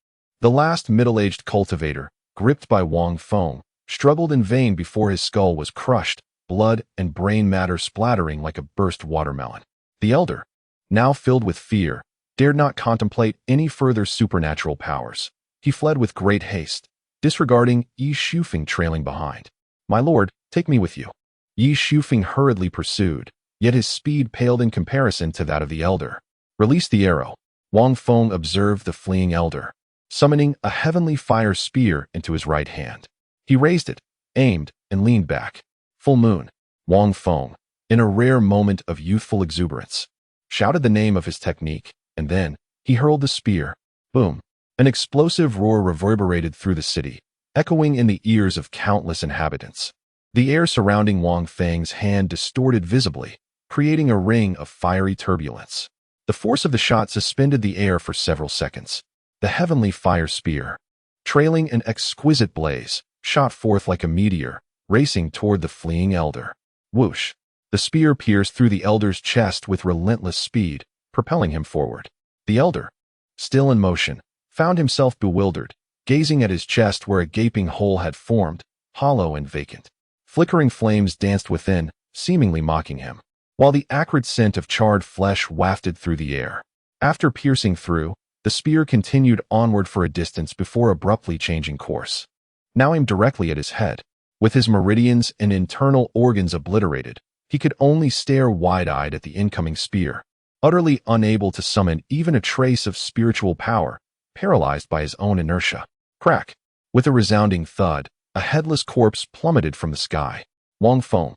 The last middle-aged cultivator, gripped by Wang Feng, struggled in vain before his skull was crushed, blood and brain matter splattering like a burst watermelon. The elder, now filled with fear, dared not contemplate any further supernatural powers. He fled with great haste, disregarding Yi Shufeng trailing behind. "My lord, take me with you." Yi Shufeng hurriedly pursued, yet his speed paled in comparison to that of the elder. "Release the arrow." Wang Feng observed the fleeing elder, summoning a heavenly fire spear into his right hand. He raised it, aimed, and leaned back. Full moon. Wang Feng, in a rare moment of youthful exuberance, shouted the name of his technique, and then he hurled the spear. Boom! An explosive roar reverberated through the city, echoing in the ears of countless inhabitants. The air surrounding Wang Feng's hand distorted visibly, creating a ring of fiery turbulence. The force of the shot suspended the air for several seconds. The heavenly fire spear, trailing an exquisite blaze, shot forth like a meteor, racing toward the fleeing elder. Whoosh! The spear pierced through the elder's chest with relentless speed, propelling him forward. The elder, still in motion, found himself bewildered, gazing at his chest where a gaping hole had formed, hollow and vacant. Flickering flames danced within, seemingly mocking him, while the acrid scent of charred flesh wafted through the air. After piercing through, the spear continued onward for a distance before abruptly changing course. Now aimed directly at his head. With his meridians and internal organs obliterated, he could only stare wide-eyed at the incoming spear, utterly unable to summon even a trace of spiritual power, paralyzed by his own inertia. Crack! With a resounding thud, a headless corpse plummeted from the sky. Wang Feng,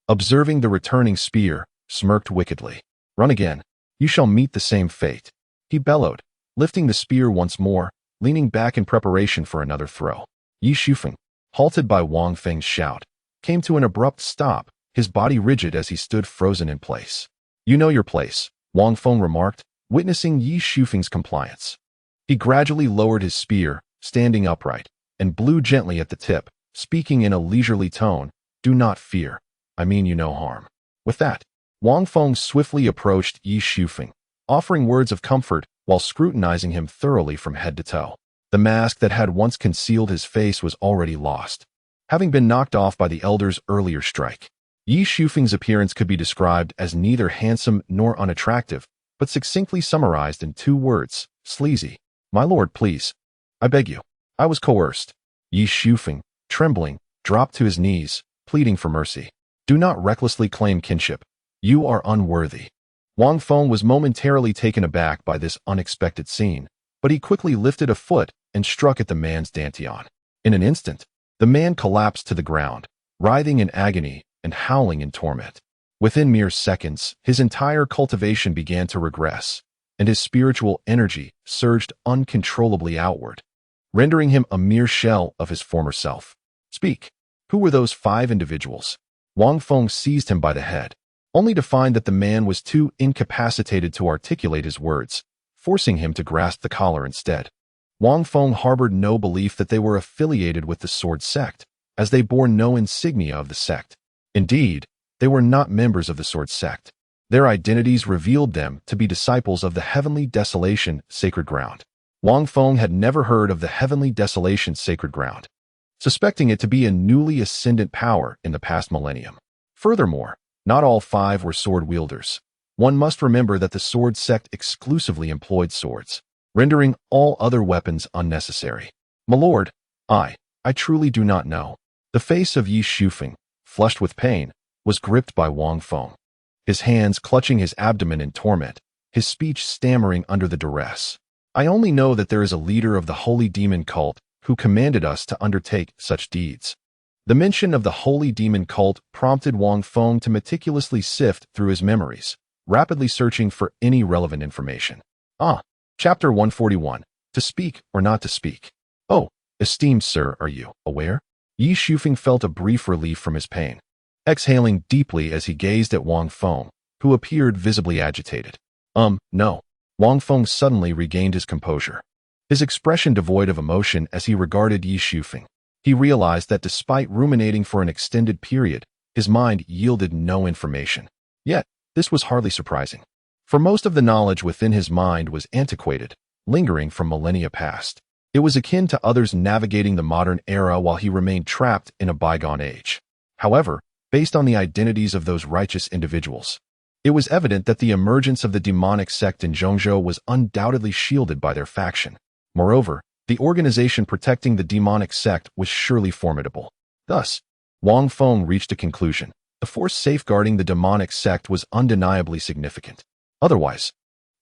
observing the returning spear, smirked wickedly. "Run again. You shall meet the same fate," he bellowed, lifting the spear once more, leaning back in preparation for another throw. Yi Shufeng, halted by Wang Feng's shout, came to an abrupt stop, his body rigid as he stood frozen in place. "You know your place," Wang Feng remarked, witnessing Yi Shufeng's compliance. He gradually lowered his spear, standing upright, and blew gently at the tip, speaking in a leisurely tone, "Do not fear. I mean you no harm." With that, Wang Feng swiftly approached Yi Shufeng, offering words of comfort while scrutinizing him thoroughly from head to toe. The mask that had once concealed his face was already lost, having been knocked off by the elder's earlier strike. Yi Shufeng's appearance could be described as neither handsome nor unattractive, but succinctly summarized in 2 words, sleazy. "My lord, please. I beg you. I was coerced." Yi Shufeng, trembling, dropped to his knees, pleading for mercy. "Do not recklessly claim kinship. You are unworthy." Wang Feng was momentarily taken aback by this unexpected scene, but he quickly lifted a foot and struck at the man's dantian. In an instant, the man collapsed to the ground, writhing in agony and howling in torment. Within mere seconds, his entire cultivation began to regress, and his spiritual energy surged uncontrollably outward, rendering him a mere shell of his former self. "Speak. Who were those 5 individuals?" Wang Feng seized him by the head, only to find that the man was too incapacitated to articulate his words, forcing him to grasp the collar instead. Wang Feng harbored no belief that they were affiliated with the Sword Sect, as they bore no insignia of the sect. Indeed, they were not members of the Sword Sect. Their identities revealed them to be disciples of the Heavenly Desolation Sacred Ground. Wang Feng had never heard of the Heavenly Desolation Sacred Ground, suspecting it to be a newly ascendant power in the past millennium. Furthermore, not all 5 were sword wielders. One must remember that the Sword Sect exclusively employed swords, rendering all other weapons unnecessary. "My lord, I truly do not know." The face of Yi Shufeng, flushed with pain, was gripped by Wang Feng, his hands clutching his abdomen in torment, his speech stammering under the duress. "I only know that there is a leader of the Holy Demon cult who commanded us to undertake such deeds." The mention of the Holy Demon cult prompted Wang Feng to meticulously sift through his memories, rapidly searching for any relevant information. Chapter 141, To Speak or Not to Speak. "Oh, esteemed sir, are you aware?" Yi Shufeng felt a brief relief from his pain, exhaling deeply as he gazed at Wang Feng, who appeared visibly agitated. No." Wang Feng suddenly regained his composure, his expression devoid of emotion as he regarded Yi Shufeng. He realized that despite ruminating for an extended period, his mind yielded no information. Yet, this was hardly surprising, for most of the knowledge within his mind was antiquated, lingering from millennia past. It was akin to others navigating the modern era while he remained trapped in a bygone age. However, based on the identities of those righteous individuals, it was evident that the emergence of the demonic sect in Zhongzhou was undoubtedly shielded by their faction. Moreover, the organization protecting the demonic sect was surely formidable. Thus, Wang Feng reached a conclusion. The force safeguarding the demonic sect was undeniably significant. Otherwise,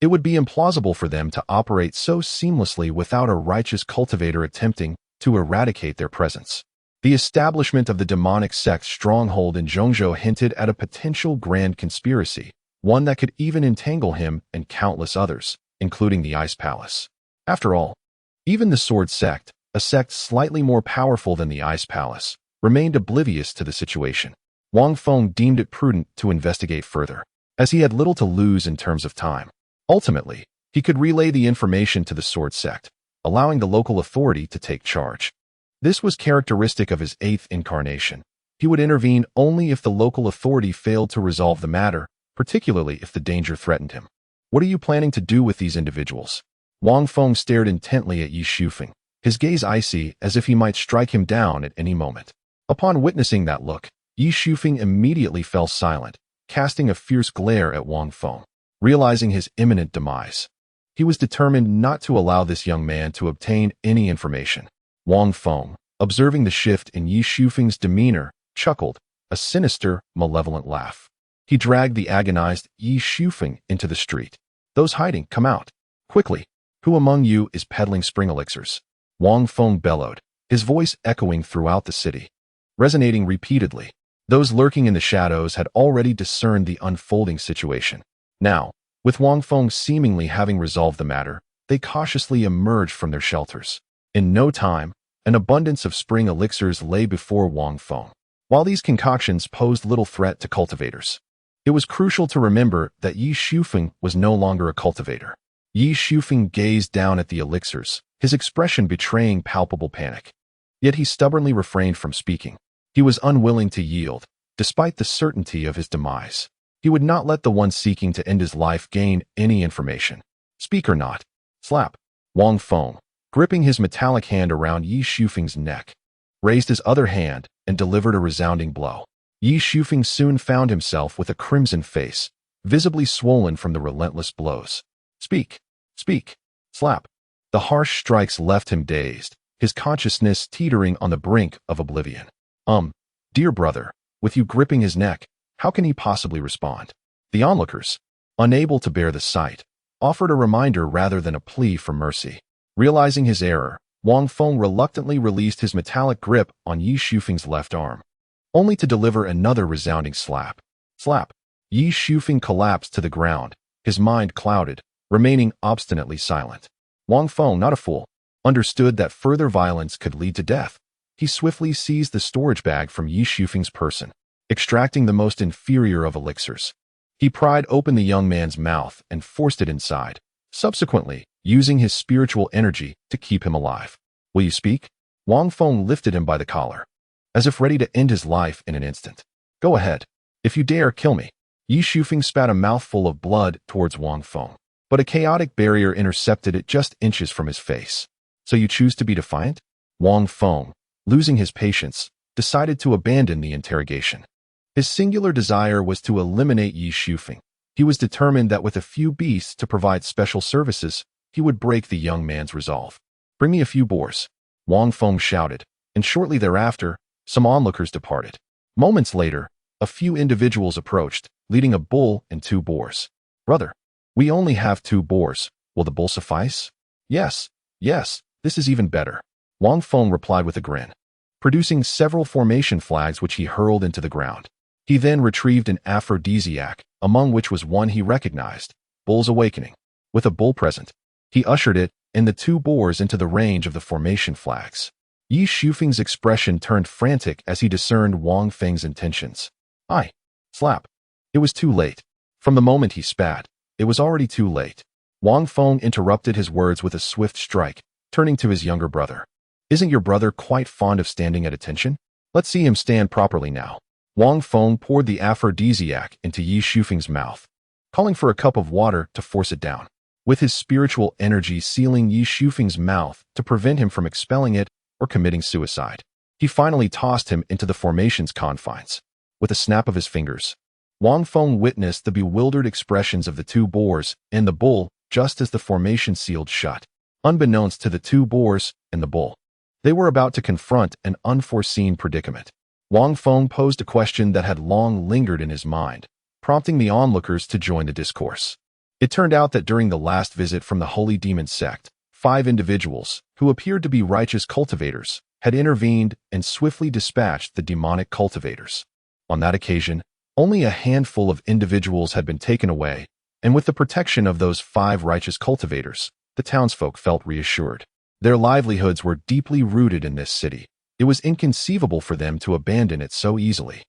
it would be implausible for them to operate so seamlessly without a righteous cultivator attempting to eradicate their presence. The establishment of the demonic sect's stronghold in Zhongzhou hinted at a potential grand conspiracy, one that could even entangle him and countless others, including the Ice Palace. After all, even the Sword Sect, a sect slightly more powerful than the Ice Palace, remained oblivious to the situation. Wang Feng deemed it prudent to investigate further, as he had little to lose in terms of time. Ultimately, he could relay the information to the Sword Sect, allowing the local authority to take charge. This was characteristic of his 8th incarnation. He would intervene only if the local authority failed to resolve the matter, particularly if the danger threatened him. What are you planning to do with these individuals? Wang Feng stared intently at Yi Shufeng, his gaze icy as if he might strike him down at any moment. Upon witnessing that look, Yi Shufeng immediately fell silent, casting a fierce glare at Wang Feng. Realizing his imminent demise, he was determined not to allow this young man to obtain any information. Wang Feng, observing the shift in Yi Shufeng's demeanor, chuckled, a sinister, malevolent laugh. He dragged the agonized Yi Shufeng into the street. Those hiding, come out. Quickly. Who among you is peddling spring elixirs? Wang Feng bellowed, his voice echoing throughout the city, resonating repeatedly. Those lurking in the shadows had already discerned the unfolding situation. Now, with Wang Feng seemingly having resolved the matter, they cautiously emerged from their shelters. In no time, an abundance of spring elixirs lay before Wang Feng. While these concoctions posed little threat to cultivators, it was crucial to remember that Yi Shufeng was no longer a cultivator. Yi Shufeng gazed down at the elixirs, his expression betraying palpable panic. Yet he stubbornly refrained from speaking. He was unwilling to yield, despite the certainty of his demise. He would not let the one seeking to end his life gain any information. Speak or not. Slap. Wang Feng, gripping his metallic hand around Yi Shufeng's neck, raised his other hand and delivered a resounding blow. Yi Shufeng soon found himself with a crimson face, visibly swollen from the relentless blows. Speak. Speak. Slap. The harsh strikes left him dazed, his consciousness teetering on the brink of oblivion. Dear brother, with you gripping his neck, how can he possibly respond? The onlookers, unable to bear the sight, offered a reminder rather than a plea for mercy. Realizing his error, Wang Feng reluctantly released his metallic grip on Yi Shufeng's left arm, only to deliver another resounding slap. Slap. Yi Shufeng collapsed to the ground, his mind clouded, remaining obstinately silent. Wang Feng, not a fool, understood that further violence could lead to death. He swiftly seized the storage bag from Yi Shufeng's person, extracting the most inferior of elixirs. He pried open the young man's mouth and forced it inside, subsequently using his spiritual energy to keep him alive. Will you speak? Wang Feng lifted him by the collar, as if ready to end his life in an instant. Go ahead. If you dare, kill me. Yi Shufeng spat a mouthful of blood towards Wang Feng, but a chaotic barrier intercepted it just inches from his face. So you choose to be defiant? Wang Feng, losing his patience, decided to abandon the interrogation. His singular desire was to eliminate Yi Shufeng. He was determined that with a few beasts to provide special services, he would break the young man's resolve. Bring me a few boars, Wang Feng shouted, and shortly thereafter, some onlookers departed. Moments later, a few individuals approached, leading a bull and 2 boars. Brother, we only have 2 boars. Will the bull suffice? Yes, this is even better, Wang Feng replied with a grin, producing several formation flags which he hurled into the ground. He then retrieved an aphrodisiac, among which was one he recognized, Bull's Awakening. With a bull present, he ushered it and the 2 boars into the range of the formation flags. Yi Shufeng's expression turned frantic as he discerned Wang Feng's intentions. Slap. It was too late. From the moment he spat, it was already too late. Wang Feng interrupted his words with a swift strike, turning to his younger brother. Isn't your brother quite fond of standing at attention? Let's see him stand properly now. Wang Feng poured the aphrodisiac into Yi Shufeng's mouth, calling for a cup of water to force it down. With his spiritual energy sealing Yi Shufeng's mouth to prevent him from expelling it or committing suicide, he finally tossed him into the formation's confines. With a snap of his fingers, Wang Feng witnessed the bewildered expressions of the 2 boars and the bull just as the formation sealed shut. Unbeknownst to the 2 boars and the bull, they were about to confront an unforeseen predicament. Wang Feng posed a question that had long lingered in his mind, prompting the onlookers to join the discourse. It turned out that during the last visit from the Holy Demon Sect, 5 individuals, who appeared to be righteous cultivators, had intervened and swiftly dispatched the demonic cultivators. On that occasion, Only a handful of individuals had been taken away, and with the protection of those 5 righteous cultivators, the townsfolk felt reassured. Their livelihoods were deeply rooted in this city. It was inconceivable for them to abandon it so easily.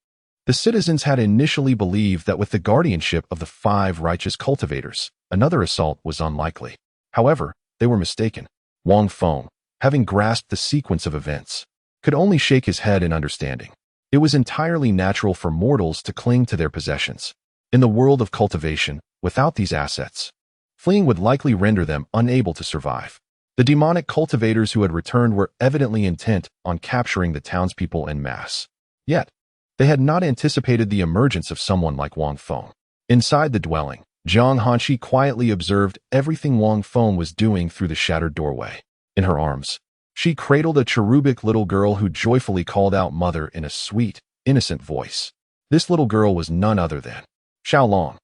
The citizens had initially believed that with the guardianship of the 5 righteous cultivators, another assault was unlikely. However, they were mistaken. Wang Feng, having grasped the sequence of events, could only shake his head in understanding. It was entirely natural for mortals to cling to their possessions. In the world of cultivation, without these assets, fleeing would likely render them unable to survive. The demonic cultivators who had returned were evidently intent on capturing the townspeople en masse. Yet, they had not anticipated the emergence of someone like Wang Feng. Inside the dwelling, Jiang Hanshi quietly observed everything Wang Feng was doing through the shattered doorway. In her arms, she cradled a cherubic little girl who joyfully called out mother in a sweet, innocent voice. This little girl was none other than Xiaolong.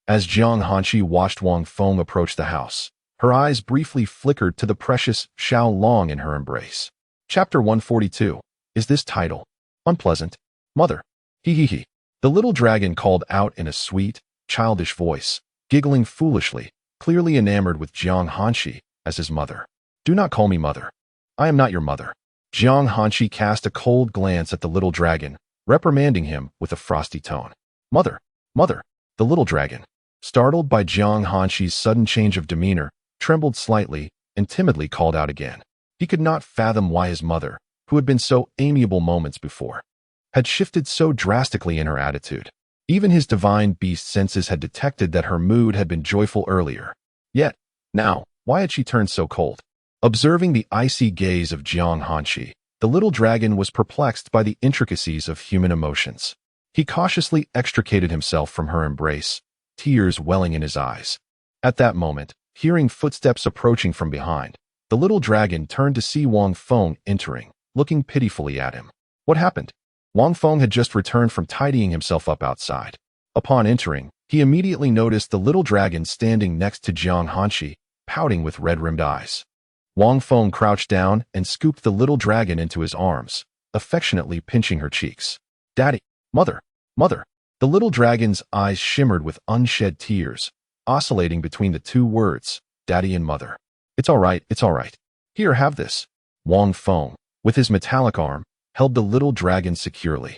As Jiang Hanshi watched Wang Feng approach the house, her eyes briefly flickered to the precious Xiaolong in her embrace. Chapter 142. Is this title unpleasant? Mother. He. The little dragon called out in a sweet, childish voice, giggling foolishly, clearly enamored with Jiang Hanshi as his mother. Do not call me mother. I am not your mother. Jiang Hanshi cast a cold glance at the little dragon, reprimanding him with a frosty tone. Mother. The little dragon, startled by Jiang Hanshi's sudden change of demeanor, trembled slightly and timidly called out again. He could not fathom why his mother, who had been so amiable moments before, had shifted so drastically in her attitude. Even his divine beast senses had detected that her mood had been joyful earlier. Yet, now, why had she turned so cold? Observing the icy gaze of Jiang Hanshi, the little dragon was perplexed by the intricacies of human emotions. He cautiously extricated himself from her embrace, tears welling in his eyes. At that moment, hearing footsteps approaching from behind, the little dragon turned to see Wang Feng entering, looking pitifully at him. What happened? Wang Feng had just returned from tidying himself up outside. Upon entering, he immediately noticed the little dragon standing next to Jiang Hanshi, pouting with red-rimmed eyes. Wang Feng crouched down and scooped the little dragon into his arms, affectionately pinching her cheeks. Daddy, mother. The little dragon's eyes shimmered with unshed tears, oscillating between the two words, daddy and mother. It's all right. Here, have this. Wang Feng, with his metallic arm, held the little dragon securely,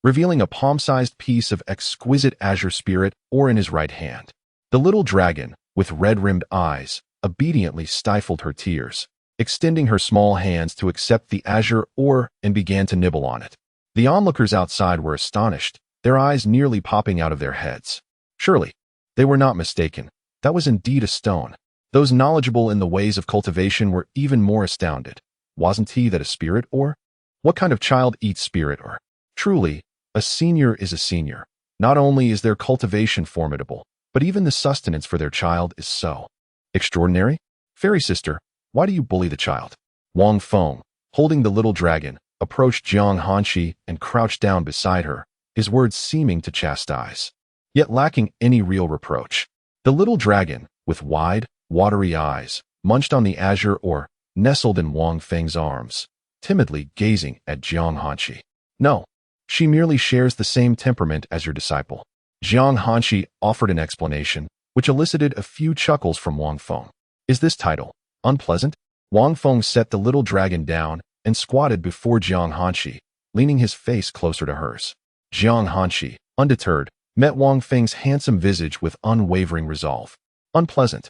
revealing a palm-sized piece of exquisite azure spirit ore in his right hand. The little dragon, with red-rimmed eyes, obediently stifled her tears, extending her small hands to accept the azure ore and began to nibble on it. The onlookers outside were astonished, their eyes nearly popping out of their heads. Surely, they were not mistaken. That was indeed a stone. Those knowledgeable in the ways of cultivation were even more astounded. Wasn't he that a spirit ore? What kind of child eats spirit ore? Truly, a senior is a senior. Not only is their cultivation formidable, but even the sustenance for their child is so extraordinary. Fairy sister, why do you bully the child? Wang Feng, holding the little dragon, approached Jiang Hanshi and crouched down beside her, his words seeming to chastise, yet lacking any real reproach. The little dragon, with wide, watery eyes, munched on the azure ore, nestled in Wang Feng's arms, timidly gazing at Jiang Hanshi. No, she merely shares the same temperament as your disciple. Jiang Hanshi offered an explanation, which elicited a few chuckles from Wang Feng. Is this title unpleasant? Wang Feng set the little dragon down and squatted before Jiang Hanshi, leaning his face closer to hers. Jiang Hanshi, undeterred, met Wang Feng's handsome visage with unwavering resolve. Unpleasant.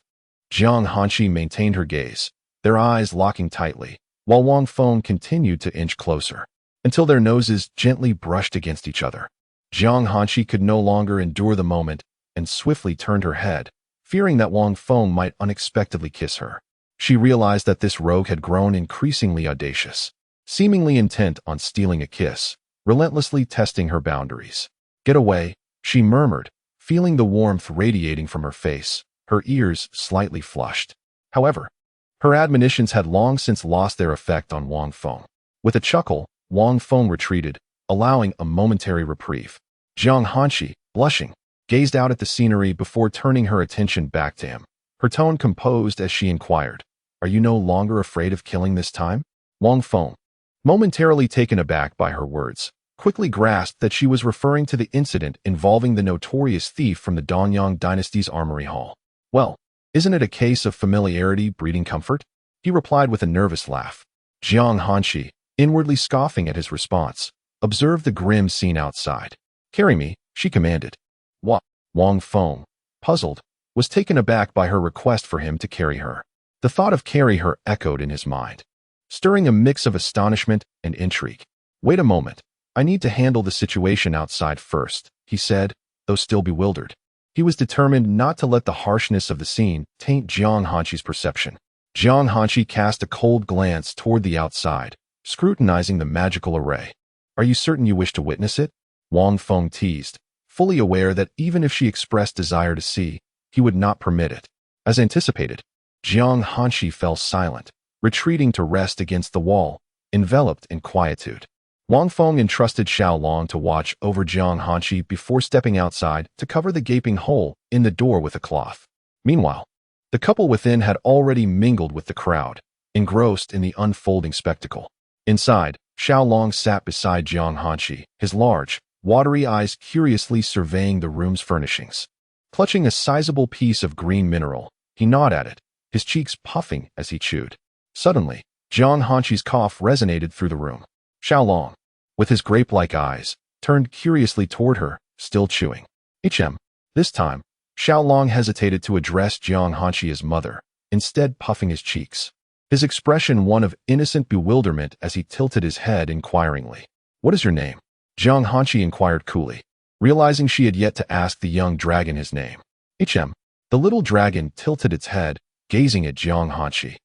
Jiang Hanshi maintained her gaze, their eyes locking tightly, while Wang Feng continued to inch closer, until their noses gently brushed against each other. Jiang Hanshi could no longer endure the moment and swiftly turned her head, fearing that Wang Feng might unexpectedly kiss her. She realized that this rogue had grown increasingly audacious, seemingly intent on stealing a kiss, relentlessly testing her boundaries. Get away, she murmured, feeling the warmth radiating from her face, her ears slightly flushed. However, her admonitions had long since lost their effect on Wang Feng. With a chuckle, Wang Feng retreated, allowing a momentary reprieve. Jiang Hanshi, blushing, gazed out at the scenery before turning her attention back to him, her tone composed as she inquired, "Are you no longer afraid of killing this time?" Wang Feng, momentarily taken aback by her words, quickly grasped that she was referring to the incident involving the notorious thief from the Donyang dynasty's armory hall. Well, isn't it a case of familiarity breeding comfort? He replied with a nervous laugh. Jiang Hanshi, inwardly scoffing at his response, observed the grim scene outside. Carry me, she commanded. Wang Feng, puzzled, was taken aback by her request for him to carry her. The thought of carry her echoed in his mind, stirring a mix of astonishment and intrigue. Wait a moment. I need to handle the situation outside first, he said, though still bewildered. He was determined not to let the harshness of the scene taint Jiang Hanshi's perception. Jiang Hanshi cast a cold glance toward the outside, scrutinizing the magical array. Are you certain you wish to witness it? Wang Feng teased, fully aware that even if she expressed desire to see, he would not permit it. As anticipated, Jiang Hanshi fell silent, retreating to rest against the wall, enveloped in quietude. Wang Feng entrusted Xiaolong to watch over Jiang Hanshi before stepping outside to cover the gaping hole in the door with a cloth. Meanwhile, the couple within had already mingled with the crowd, engrossed in the unfolding spectacle. Inside, Xiaolong sat beside Jiang Hanshi, his large, watery eyes curiously surveying the room's furnishings. Clutching a sizable piece of green mineral, he gnawed at it, his cheeks puffing as he chewed. Suddenly, Jiang Hanshi's cough resonated through the room. Xiaolong, with his grape-like eyes, turned curiously toward her, still chewing. This time, Xiaolong hesitated to address Jiang Hanshi as mother, instead puffing his cheeks. His expression one of innocent bewilderment as he tilted his head inquiringly. What is your name? Jiang Hanshi inquired coolly, realizing she had yet to ask the young dragon his name. The little dragon tilted its head, gazing at Jiang Hanshi,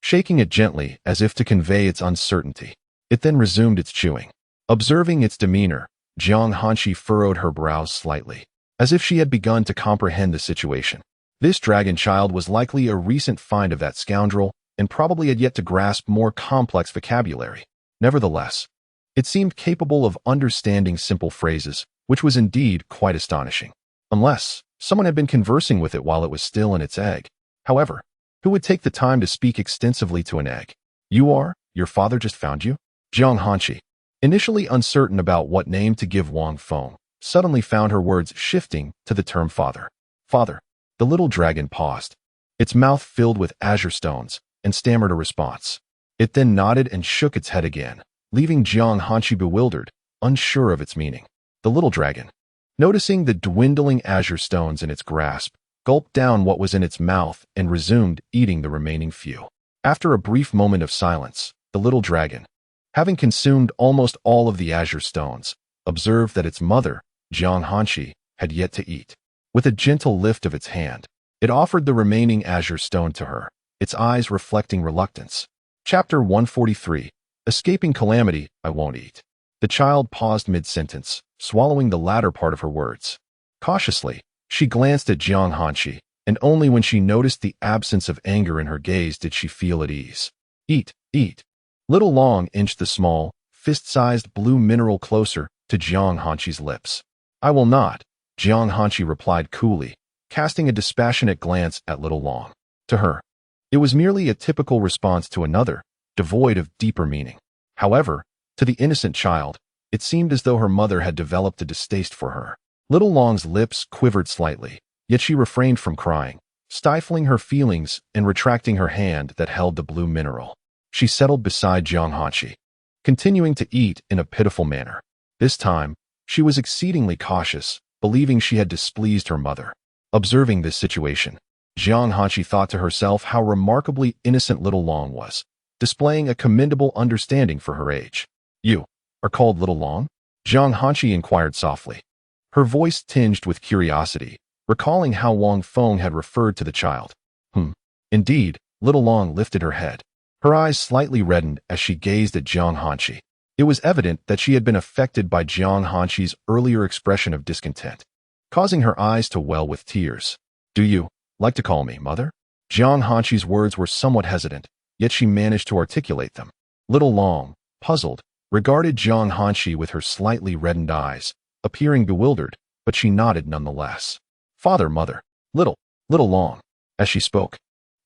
shaking it gently as if to convey its uncertainty. It then resumed its chewing. Observing its demeanor, Jiang Hanshi furrowed her brows slightly, as if she had begun to comprehend the situation. This dragon child was likely a recent find of that scoundrel, and probably had yet to grasp more complex vocabulary. Nevertheless, it seemed capable of understanding simple phrases, which was indeed quite astonishing. Unless someone had been conversing with it while it was still in its egg. However, who would take the time to speak extensively to an egg? Your father just found you? Jiang Hanshi, initially uncertain about what name to give Wang Feng, suddenly found her words shifting to the term father. Father. The little dragon paused, its mouth filled with azure stones, and stammered a response. It then nodded and shook its head again, leaving Jiang Hanshi bewildered, unsure of its meaning. The little dragon, noticing the dwindling azure stones in its grasp, gulped down what was in its mouth and resumed eating the remaining few. After a brief moment of silence, the little dragon, having consumed almost all of the azure stones, observed that its mother, Jiang Hanshi, had yet to eat. With a gentle lift of its hand, it offered the remaining azure stone to her, its eyes reflecting reluctance. Chapter 143. Escaping Calamity, I Won't Eat. The child paused mid-sentence, swallowing the latter part of her words. Cautiously, she glanced at Jiang Hanshi, and only when she noticed the absence of anger in her gaze did she feel at ease. Eat. Little Long inched the small, fist-sized blue mineral closer to Jiang Hanshi's lips. I will not, Jiang Hanshi replied coolly, casting a dispassionate glance at Little Long. To her, it was merely a typical response to another, devoid of deeper meaning. However, to the innocent child, it seemed as though her mother had developed a distaste for her. Little Long's lips quivered slightly, yet she refrained from crying, stifling her feelings and retracting her hand that held the blue mineral. She settled beside Jiang Hanshi, continuing to eat in a pitiful manner. This time, she was exceedingly cautious, believing she had displeased her mother. Observing this situation, Jiang Hanshi thought to herself how remarkably innocent Little Long was, displaying a commendable understanding for her age. You are called Little Long? Jiang Hanshi inquired softly, her voice tinged with curiosity, recalling how Wang Feng had referred to the child. Indeed, Little Long lifted her head. Her eyes slightly reddened as she gazed at Jiang Hanshi. It was evident that she had been affected by Jiang Hanshi's earlier expression of discontent, causing her eyes to well with tears. Do you like to call me mother? Jiang Hanshi's words were somewhat hesitant, yet she managed to articulate them. Little Long, puzzled, regarded Jiang Hanshi with her slightly reddened eyes, appearing bewildered, but she nodded nonetheless. Father, mother, Little Long. As she spoke,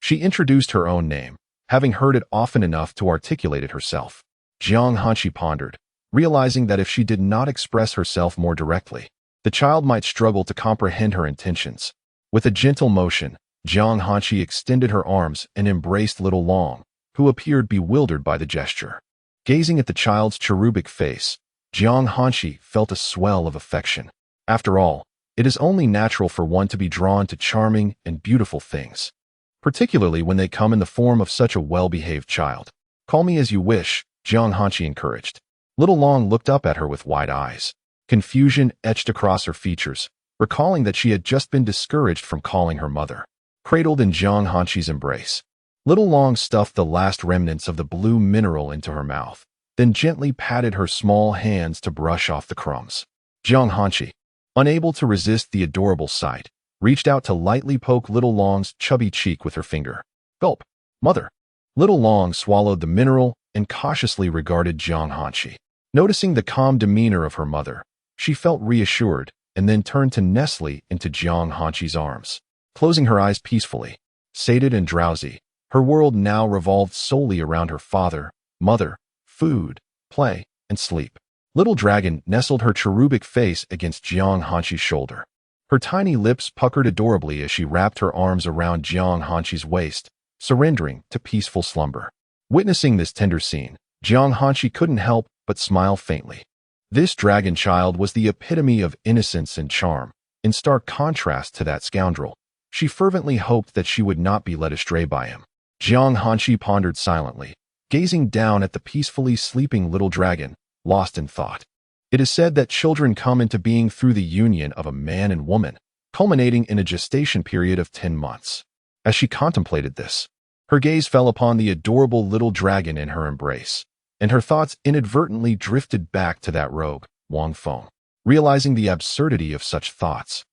she introduced her own name, having heard it often enough to articulate it herself. Jiang Hanshi pondered, realizing that if she did not express herself more directly, the child might struggle to comprehend her intentions. With a gentle motion, Jiang Hanqi extended her arms and embraced little Long, who appeared bewildered by the gesture. Gazing at the child's cherubic face, Jiang Hanqi felt a swell of affection. After all, it is only natural for one to be drawn to charming and beautiful things, particularly when they come in the form of such a well-behaved child. Call me as you wish, Jiang Hanqi encouraged. Little Long looked up at her with wide eyes. Confusion etched across her features, recalling that she had just been discouraged from calling her mother. Cradled in Jiang Hanqi's embrace, Little Long stuffed the last remnants of the blue mineral into her mouth, then gently patted her small hands to brush off the crumbs. Jiang Hanqi, unable to resist the adorable sight, reached out to lightly poke Little Long's chubby cheek with her finger. Gulp. Mother. Little Long swallowed the mineral and cautiously regarded Jiang Hanqi. Noticing the calm demeanor of her mother, she felt reassured and then turned to nestle into Jiang Hanqi's arms. Closing her eyes peacefully, sated and drowsy, her world now revolved solely around her father, mother, food, play, and sleep. Little Dragon nestled her cherubic face against Jiang Hanqi's shoulder. Her tiny lips puckered adorably as she wrapped her arms around Jiang Hanqi's waist, surrendering to peaceful slumber. Witnessing this tender scene, Jiang Hanqi couldn't help but smile faintly. This dragon child was the epitome of innocence and charm, in stark contrast to that scoundrel. She fervently hoped that she would not be led astray by him. Jiang Hanqi pondered silently, gazing down at the peacefully sleeping little dragon, lost in thought. It is said that children come into being through the union of a man and woman, culminating in a gestation period of 10 months. As she contemplated this, her gaze fell upon the adorable little dragon in her embrace, and her thoughts inadvertently drifted back to that rogue, Wang Feng. Realizing the absurdity of such thoughts,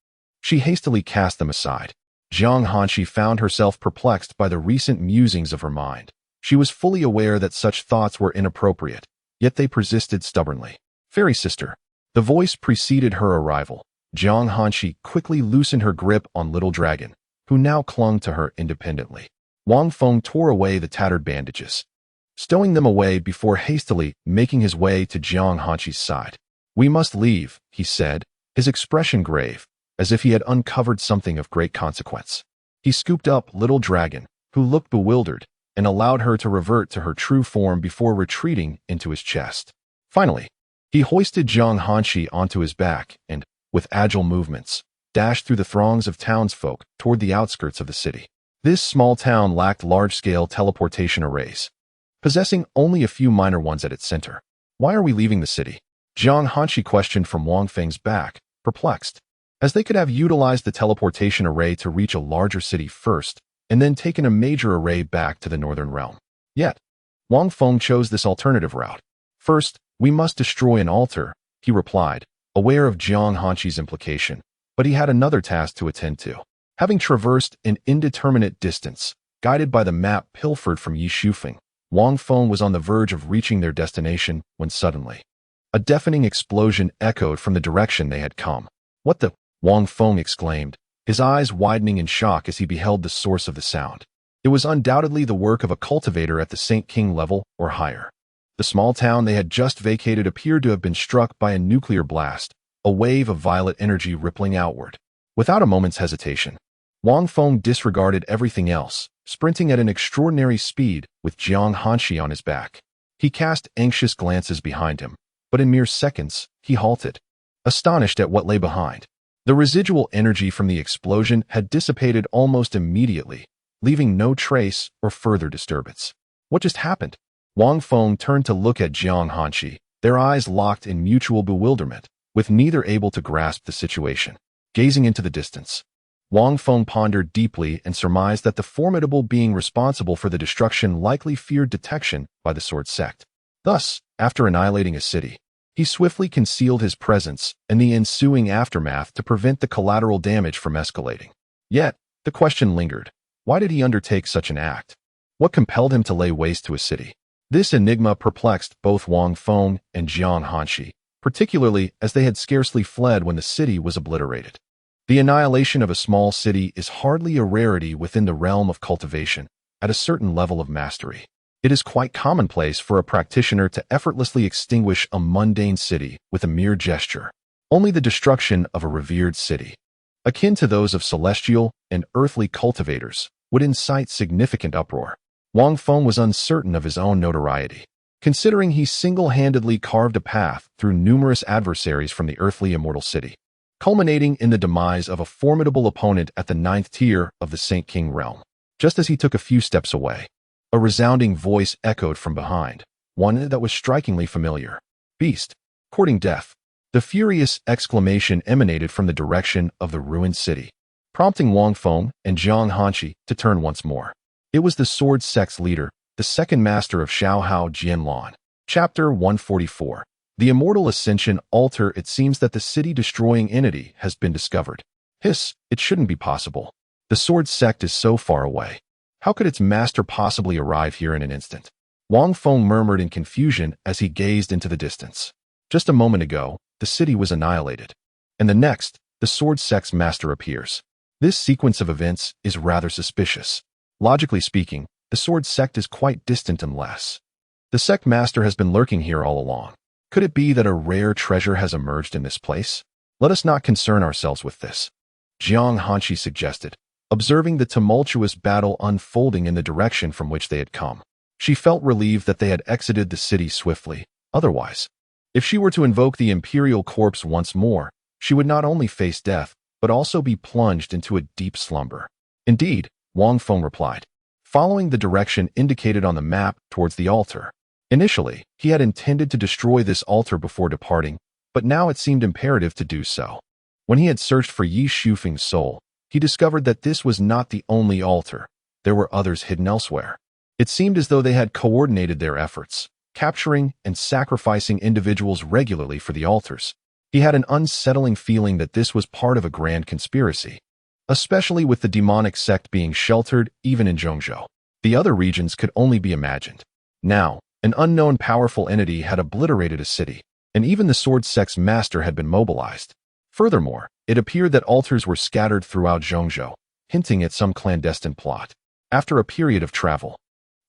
she hastily cast them aside. Jiang Hanqi found herself perplexed by the recent musings of her mind. She was fully aware that such thoughts were inappropriate, yet they persisted stubbornly. Fairy sister. The voice preceded her arrival. Jiang Hanqi quickly loosened her grip on Little Dragon, who now clung to her independently. Wang Feng tore away the tattered bandages, stowing them away before hastily making his way to Jiang Hanqi's side. We must leave, he said, his expression grave, as if he had uncovered something of great consequence. He scooped up Little Dragon, who looked bewildered, and allowed her to revert to her true form before retreating into his chest. Finally, he hoisted Jiang Hanqi onto his back and, with agile movements, dashed through the throngs of townsfolk toward the outskirts of the city. This small town lacked large-scale teleportation arrays, possessing only a few minor ones at its center. Why are we leaving the city? Jiang Hanqi questioned from Wang Feng's back, perplexed, as they could have utilized the teleportation array to reach a larger city first, and then taken a major array back to the northern realm. Yet, Wang Feng chose this alternative route. First, we must destroy an altar, he replied, aware of Jiang Hanqi's implication, but he had another task to attend to. Having traversed an indeterminate distance, guided by the map pilfered from Yi Shufeng, Wang Feng was on the verge of reaching their destination when suddenly, a deafening explosion echoed from the direction they had come. What the? Wang Feng exclaimed, his eyes widening in shock as he beheld the source of the sound. It was undoubtedly the work of a cultivator at the Saint King level or higher. The small town they had just vacated appeared to have been struck by a nuclear blast, a wave of violet energy rippling outward. Without a moment's hesitation, Wang Feng disregarded everything else, sprinting at an extraordinary speed with Jiang Hanqi on his back. He cast anxious glances behind him, but in mere seconds, he halted, astonished at what lay behind. The residual energy from the explosion had dissipated almost immediately, leaving no trace or further disturbance. What just happened? Wang Feng turned to look at Jiang Hanqi, their eyes locked in mutual bewilderment, with neither able to grasp the situation. Gazing into the distance, Wang Feng pondered deeply and surmised that the formidable being responsible for the destruction likely feared detection by the Sword Sect. Thus, after annihilating a city, he swiftly concealed his presence and the ensuing aftermath to prevent the collateral damage from escalating. Yet, the question lingered. Why did he undertake such an act? What compelled him to lay waste to a city? This enigma perplexed both Wang Feng and Jiang Hanqi, particularly as they had scarcely fled when the city was obliterated. The annihilation of a small city is hardly a rarity within the realm of cultivation, at a certain level of mastery. It is quite commonplace for a practitioner to effortlessly extinguish a mundane city with a mere gesture. Only the destruction of a revered city, akin to those of celestial and earthly cultivators, would incite significant uproar. Wang Feng was uncertain of his own notoriety, considering he single-handedly carved a path through numerous adversaries from the earthly immortal city, culminating in the demise of a formidable opponent at the 9th tier of the Saint King realm. Just as he took a few steps away, a resounding voice echoed from behind, one that was strikingly familiar. "Beast, courting death." The furious exclamation emanated from the direction of the ruined city, prompting Wang Feng and Jiang Hanqi to turn once more. It was the sword sect's leader, the second master of Xiaohao Jianlan. Chapter 144. The Immortal Ascension Altar. It seems that the city-destroying entity has been discovered. Hiss, it shouldn't be possible. The sword sect is so far away. How could its master possibly arrive here in an instant? Wang Feng murmured in confusion as he gazed into the distance. Just a moment ago, the city was annihilated. And the next, the sword sect's master appears. This sequence of events is rather suspicious. Logically speaking, the sword sect is quite distant unless the sect master has been lurking here all along. Could it be that a rare treasure has emerged in this place? Let us not concern ourselves with this, Jiang Hanqi suggested, observing the tumultuous battle unfolding in the direction from which they had come. She felt relieved that they had exited the city swiftly. Otherwise, if she were to invoke the imperial corpse once more, she would not only face death, but also be plunged into a deep slumber. Indeed, Wang Feng replied, following the direction indicated on the map towards the altar. Initially, he had intended to destroy this altar before departing, but now it seemed imperative to do so. When he had searched for Yi Shufeng's soul, he discovered that this was not the only altar. There were others hidden elsewhere. It seemed as though they had coordinated their efforts, capturing and sacrificing individuals regularly for the altars. He had an unsettling feeling that this was part of a grand conspiracy, especially with the demonic sect being sheltered even in Zhongzhou. The other regions could only be imagined. Now, an unknown powerful entity had obliterated a city, and even the sword sect's master had been mobilized. Furthermore, it appeared that altars were scattered throughout Zhongzhou, hinting at some clandestine plot. After a period of travel,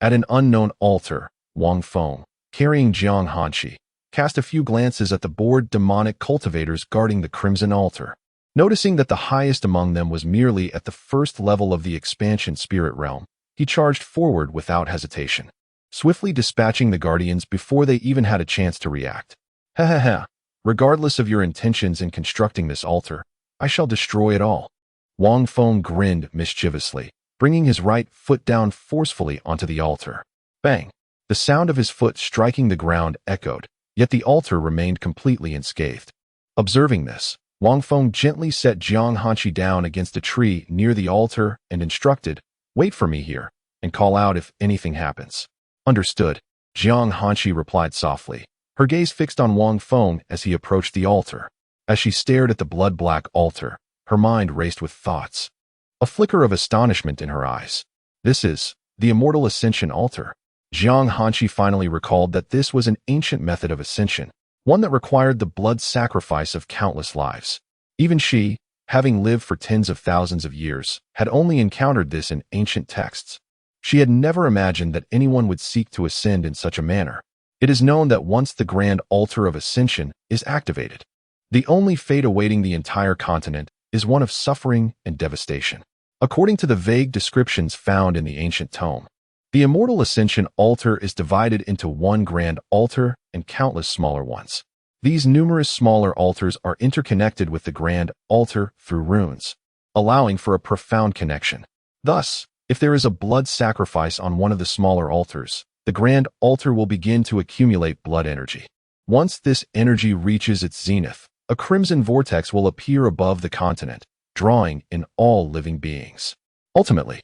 at an unknown altar, Wang Feng, carrying Jiang Hanqi, cast a few glances at the bored demonic cultivators guarding the crimson altar. Noticing that the highest among them was merely at the first level of the expansion spirit realm, he charged forward without hesitation, swiftly dispatching the guardians before they even had a chance to react. Ha ha ha. Regardless of your intentions in constructing this altar, I shall destroy it all. Wang Feng grinned mischievously, bringing his right foot down forcefully onto the altar. Bang! The sound of his foot striking the ground echoed, yet the altar remained completely unscathed. Observing this, Wang Feng gently set Jiang Hanqi down against a tree near the altar and instructed, "Wait for me here, and call out if anything happens." "Understood," Jiang Hanqi replied softly, her gaze fixed on Wang Feng as he approached the altar. As she stared at the blood-black altar, her mind raced with thoughts, a flicker of astonishment in her eyes. This is the Immortal Ascension Altar. Jiang Hanqi finally recalled that this was an ancient method of ascension, one that required the blood sacrifice of countless lives. Even she, having lived for tens of thousands of years, had only encountered this in ancient texts. She had never imagined that anyone would seek to ascend in such a manner. It is known that once the grand altar of ascension is activated, the only fate awaiting the entire continent is one of suffering and devastation. According to the vague descriptions found in the ancient tome, the Immortal Ascension Altar is divided into one grand altar and countless smaller ones. These numerous smaller altars are interconnected with the grand altar through runes, allowing for a profound connection. Thus, if there is a blood sacrifice on one of the smaller altars, the grand altar will begin to accumulate blood energy. Once this energy reaches its zenith, a crimson vortex will appear above the continent, drawing in all living beings. Ultimately,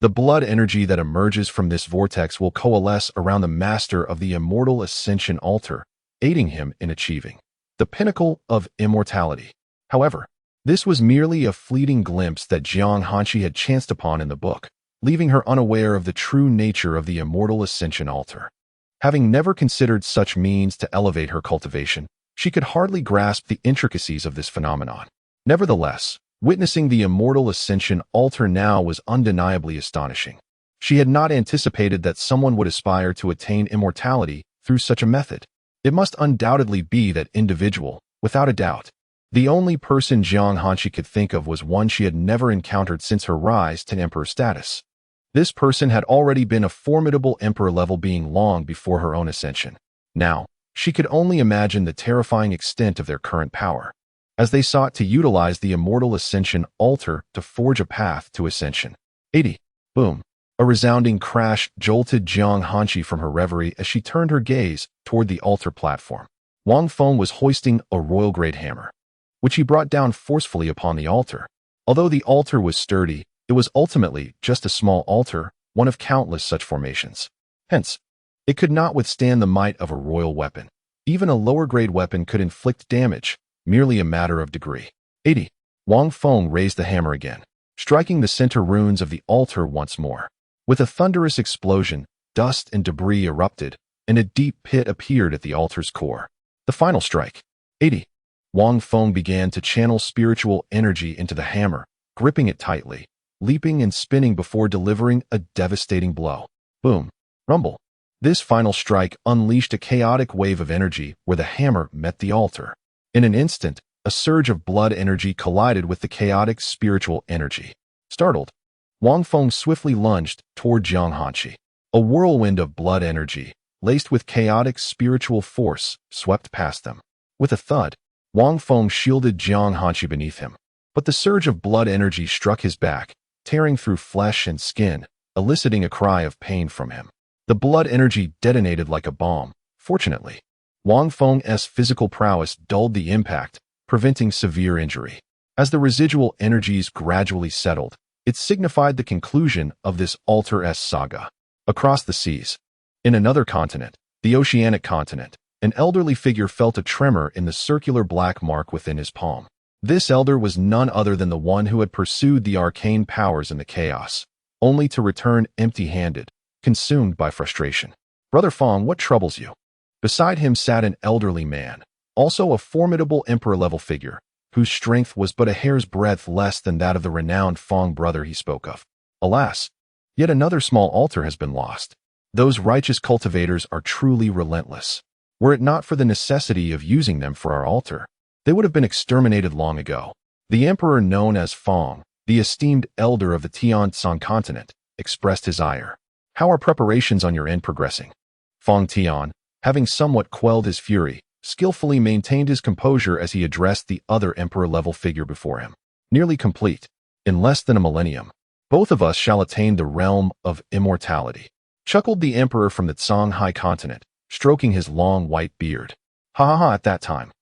the blood energy that emerges from this vortex will coalesce around the master of the Immortal Ascension Altar, aiding him in achieving the pinnacle of immortality. However, this was merely a fleeting glimpse that Jiang Hanqi had chanced upon in the book, leaving her unaware of the true nature of the Immortal Ascension Altar. Having never considered such means to elevate her cultivation, she could hardly grasp the intricacies of this phenomenon. Nevertheless, witnessing the Immortal Ascension Altar now was undeniably astonishing. She had not anticipated that someone would aspire to attain immortality through such a method. It must undoubtedly be that individual, without a doubt. The only person Jiang Hanshi could think of was one she had never encountered since her rise to emperor status. This person had already been a formidable emperor-level being long before her own ascension. Now, she could only imagine the terrifying extent of their current power, as they sought to utilize the immortal ascension altar to forge a path to ascension. 80. Boom. A resounding crash jolted Jiang Hanshi from her reverie as she turned her gaze toward the altar platform. Wang Feng was hoisting a royal-grade hammer, which he brought down forcefully upon the altar. Although the altar was sturdy, it was ultimately just a small altar, one of countless such formations. Hence, it could not withstand the might of a royal weapon. Even a lower-grade weapon could inflict damage, merely a matter of degree. 80. Wang Feng raised the hammer again, striking the center runes of the altar once more. With a thunderous explosion, dust and debris erupted, and a deep pit appeared at the altar's core. The final strike. 80. Wang Feng began to channel spiritual energy into the hammer, gripping it tightly, leaping and spinning before delivering a devastating blow. Boom. Rumble. This final strike unleashed a chaotic wave of energy where the hammer met the altar. In an instant, a surge of blood energy collided with the chaotic spiritual energy. Startled, Wang Feng swiftly lunged toward Jiang Hanshi. A whirlwind of blood energy, laced with chaotic spiritual force, swept past them. With a thud, Wang Feng shielded Jiang Hanshi beneath him. But the surge of blood energy struck his back, tearing through flesh and skin, eliciting a cry of pain from him. The blood energy detonated like a bomb. Fortunately, Wang Feng's physical prowess dulled the impact, preventing severe injury. As the residual energies gradually settled, it signified the conclusion of this altar-esque saga. Across the seas, in another continent, the oceanic continent, an elderly figure felt a tremor in the circular black mark within his palm. This elder was none other than the one who had pursued the arcane powers in the chaos, only to return empty-handed, consumed by frustration. Brother Feng, what troubles you? Beside him sat an elderly man, also a formidable emperor-level figure, whose strength was but a hair's breadth less than that of the renowned Feng brother he spoke of. Alas, yet another small altar has been lost. Those righteous cultivators are truly relentless. Were it not for the necessity of using them for our altar, they would have been exterminated long ago. The emperor known as Feng, the esteemed elder of the Tian continent, expressed his ire. How are preparations on your end progressing? Feng Tian, having somewhat quelled his fury, skillfully maintained his composure as he addressed the other emperor-level figure before him. Nearly complete. In less than a millennium, both of us shall attain the realm of immortality, chuckled the emperor from the Songhai continent, stroking his long white beard. Ha ha ha, at that time,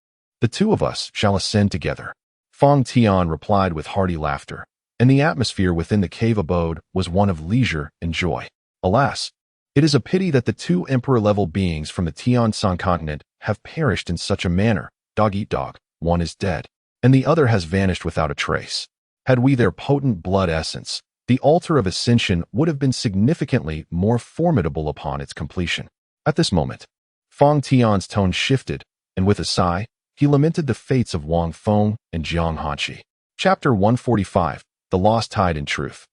the two of us shall ascend together. Feng Tian replied with hearty laughter, and the atmosphere within the cave abode was one of leisure and joy. Alas, it is a pity that the two emperor-level beings from the Tian continent have perished in such a manner. Dog eat dog, one is dead, and the other has vanished without a trace. Had we their potent blood essence, the altar of ascension would have been significantly more formidable upon its completion. At this moment, Feng Tian's tone shifted, and with a sigh, he lamented the fates of Wang Feng and Jiang Hanshi. Chapter 145, The Lost Tide in Truth.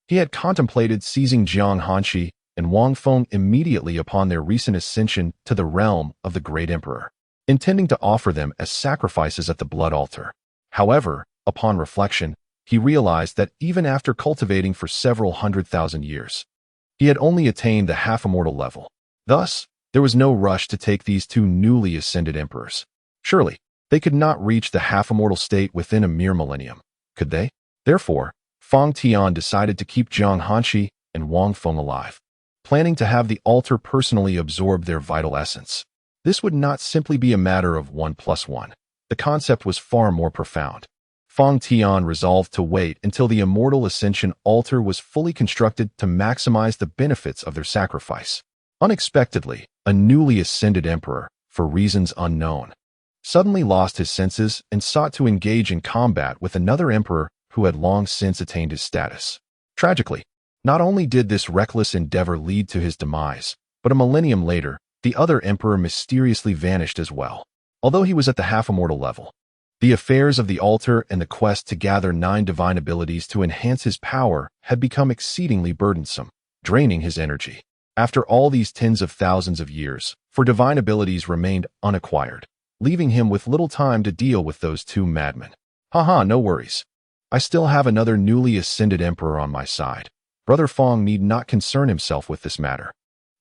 He had contemplated seizing Jiang Hanshi and Wang Feng immediately upon their recent ascension to the realm of the great emperor, intending to offer them as sacrifices at the blood altar. However, upon reflection, he realized that even after cultivating for several 100,000 years, he had only attained the half-immortal level. Thus, there was no rush to take these two newly ascended emperors. Surely, they could not reach the half-immortal state within a mere millennium, could they? Therefore, Feng Tian decided to keep Jiang Hanshi and Wang Feng alive, planning to have the altar personally absorb their vital essence. This would not simply be a matter of 1 + 1. The concept was far more profound. Feng Tian resolved to wait until the immortal ascension altar was fully constructed to maximize the benefits of their sacrifice. Unexpectedly, a newly ascended emperor, for reasons unknown, suddenly lost his senses and sought to engage in combat with another emperor who had long since attained his status. Tragically, not only did this reckless endeavor lead to his demise, but a millennium later, the other emperor mysteriously vanished as well. Although he was at the half-immortal level, the affairs of the altar and the quest to gather 9 divine abilities to enhance his power had become exceedingly burdensome. draining his energy. After all these tens of thousands of years, for divine abilities remained unacquired, leaving him with little time to deal with those two madmen. Haha, no worries. I still have another newly ascended emperor on my side. Brother Fong need not concern himself with this matter.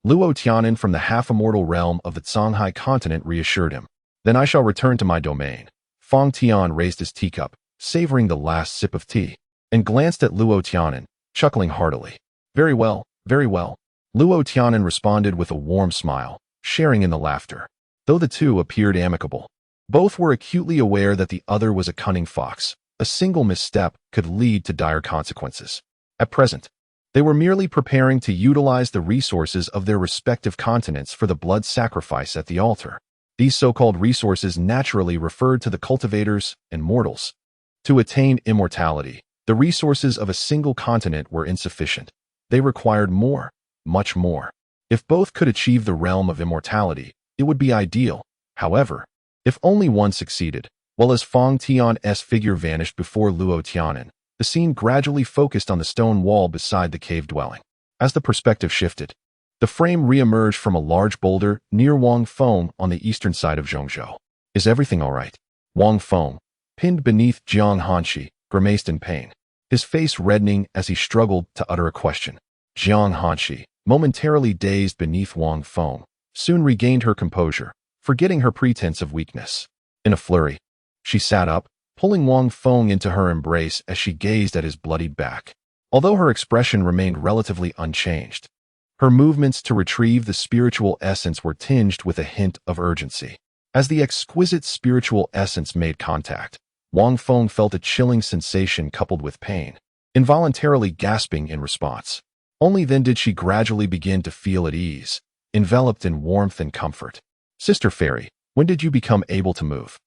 Luo Tianan from the half-immortal realm of the Songhai continent reassured him. Then I shall return to my domain. Fong Tian raised his teacup, savoring the last sip of tea, and glanced at Luo Tianan, chuckling heartily. Very well, very well. Luo Tianan responded with a warm smile, sharing in the laughter. Though the two appeared amicable, both were acutely aware that the other was a cunning fox. A single misstep could lead to dire consequences. At present, they were merely preparing to utilize the resources of their respective continents for the blood sacrifice at the altar. These so-called resources naturally referred to the cultivators and mortals. To attain immortality, the resources of a single continent were insufficient. They required more, much more. If both could achieve the realm of immortality, it would be ideal. However, if only one succeeded, well as Fong Tian's figure vanished before Luo Tianan, the scene gradually focused on the stone wall beside the cave dwelling. As the perspective shifted, the frame re-emerged from a large boulder near Wang Feng on the eastern side of Zhongzhou. Is everything all right? Wang Feng, pinned beneath Jiang Hanshi, grimaced in pain, his face reddening as he struggled to utter a question. Jiang Hanshi, momentarily dazed beneath Wang Feng, soon regained her composure, forgetting her pretense of weakness. In a flurry, she sat up, pulling Wang Feng into her embrace as she gazed at his bloodied back. Although her expression remained relatively unchanged, her movements to retrieve the spiritual essence were tinged with a hint of urgency. As the exquisite spiritual essence made contact, Wang Feng felt a chilling sensation coupled with pain, involuntarily gasping in response. Only then did she gradually begin to feel at ease, enveloped in warmth and comfort. Sister Fairy, when did you become able to move?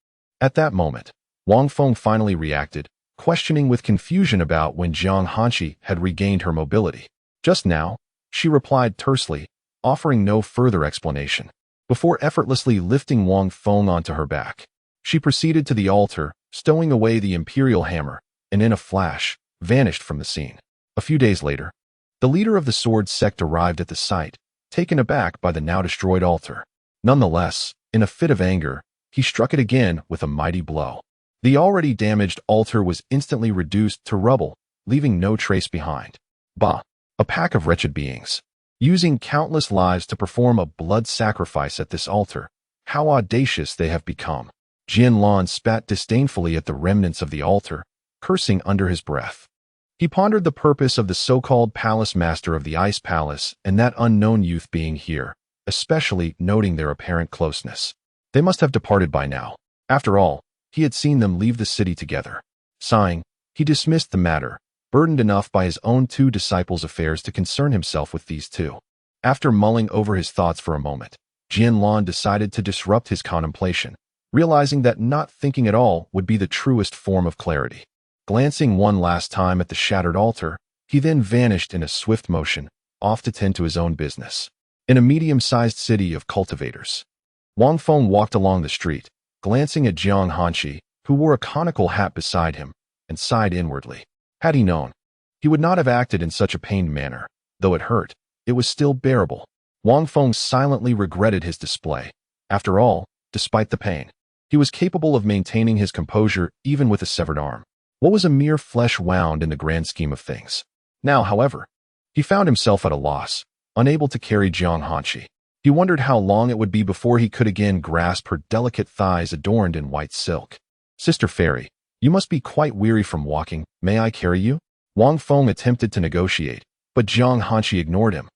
At that moment, Wang Feng finally reacted, questioning with confusion about when Jiang Hanshi had regained her mobility. Just now, she replied tersely, offering no further explanation. Before effortlessly lifting Wang Feng onto her back, she proceeded to the altar, stowing away the imperial hammer, and in a flash, vanished from the scene. A few days later, the leader of the sword sect arrived at the site, taken aback by the now-destroyed altar. Nonetheless, in a fit of anger, he struck it again with a mighty blow. The already damaged altar was instantly reduced to rubble, leaving no trace behind. Bah! A pack of wretched beings. Using countless lives to perform a blood sacrifice at this altar. How audacious they have become. Jin Lan spat disdainfully at the remnants of the altar, cursing under his breath. He pondered the purpose of the so-called palace master of the Ice Palace and that unknown youth being here, especially noting their apparent closeness. They must have departed by now. After all, he had seen them leave the city together. Sighing, he dismissed the matter, burdened enough by his own two disciples' affairs to concern himself with these two. After mulling over his thoughts for a moment, Jin Lan decided to disrupt his contemplation, realizing that not thinking at all would be the truest form of clarity. Glancing one last time at the shattered altar, he then vanished in a swift motion, off to tend to his own business. In a medium-sized city of cultivators, Wang Feng walked along the street, glancing at Jiang Hanshi, who wore a conical hat beside him, and sighed inwardly. Had he known, he would not have acted in such a pained manner. Though it hurt, it was still bearable. Wang Feng silently regretted his display. After all, despite the pain, he was capable of maintaining his composure even with a severed arm. What was a mere flesh wound in the grand scheme of things? Now, however, he found himself at a loss, unable to carry Jiang Hanshi. He wondered how long it would be before he could again grasp her delicate thighs adorned in white silk. Sister Fairy, you must be quite weary from walking. May I carry you? Wang Feng attempted to negotiate, but Jiang Hanshi ignored him,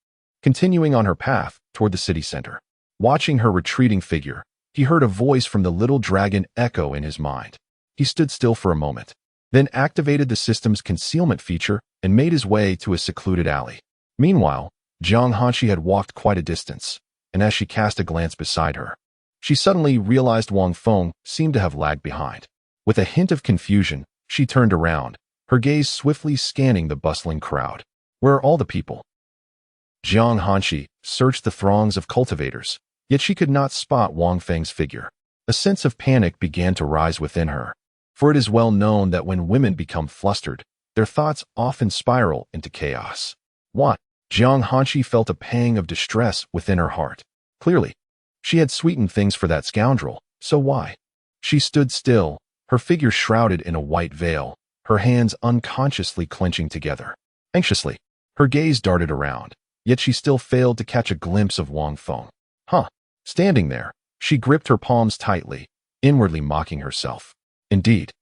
continuing on her path toward the city center. Watching her retreating figure, he heard a voice from the little dragon echo in his mind. He stood still for a moment, then activated the system's concealment feature and made his way to a secluded alley. Meanwhile, Jiang Hanshi had walked quite a distance, and as she cast a glance beside her, she suddenly realized Wang Feng seemed to have lagged behind. With a hint of confusion, she turned around, her gaze swiftly scanning the bustling crowd. Where are all the people? Jiang Hanshi searched the throngs of cultivators, yet she could not spot Wang Feng's figure. A sense of panic began to rise within her, for it is well known that when women become flustered, their thoughts often spiral into chaos. What? Jiang Hanshi felt a pang of distress within her heart. Clearly, she had sweetened things for that scoundrel, so why? She stood still, her figure shrouded in a white veil, her hands unconsciously clenching together. Anxiously, her gaze darted around, yet she still failed to catch a glimpse of Wang Feng. Standing there, she gripped her palms tightly, inwardly mocking herself. Indeed,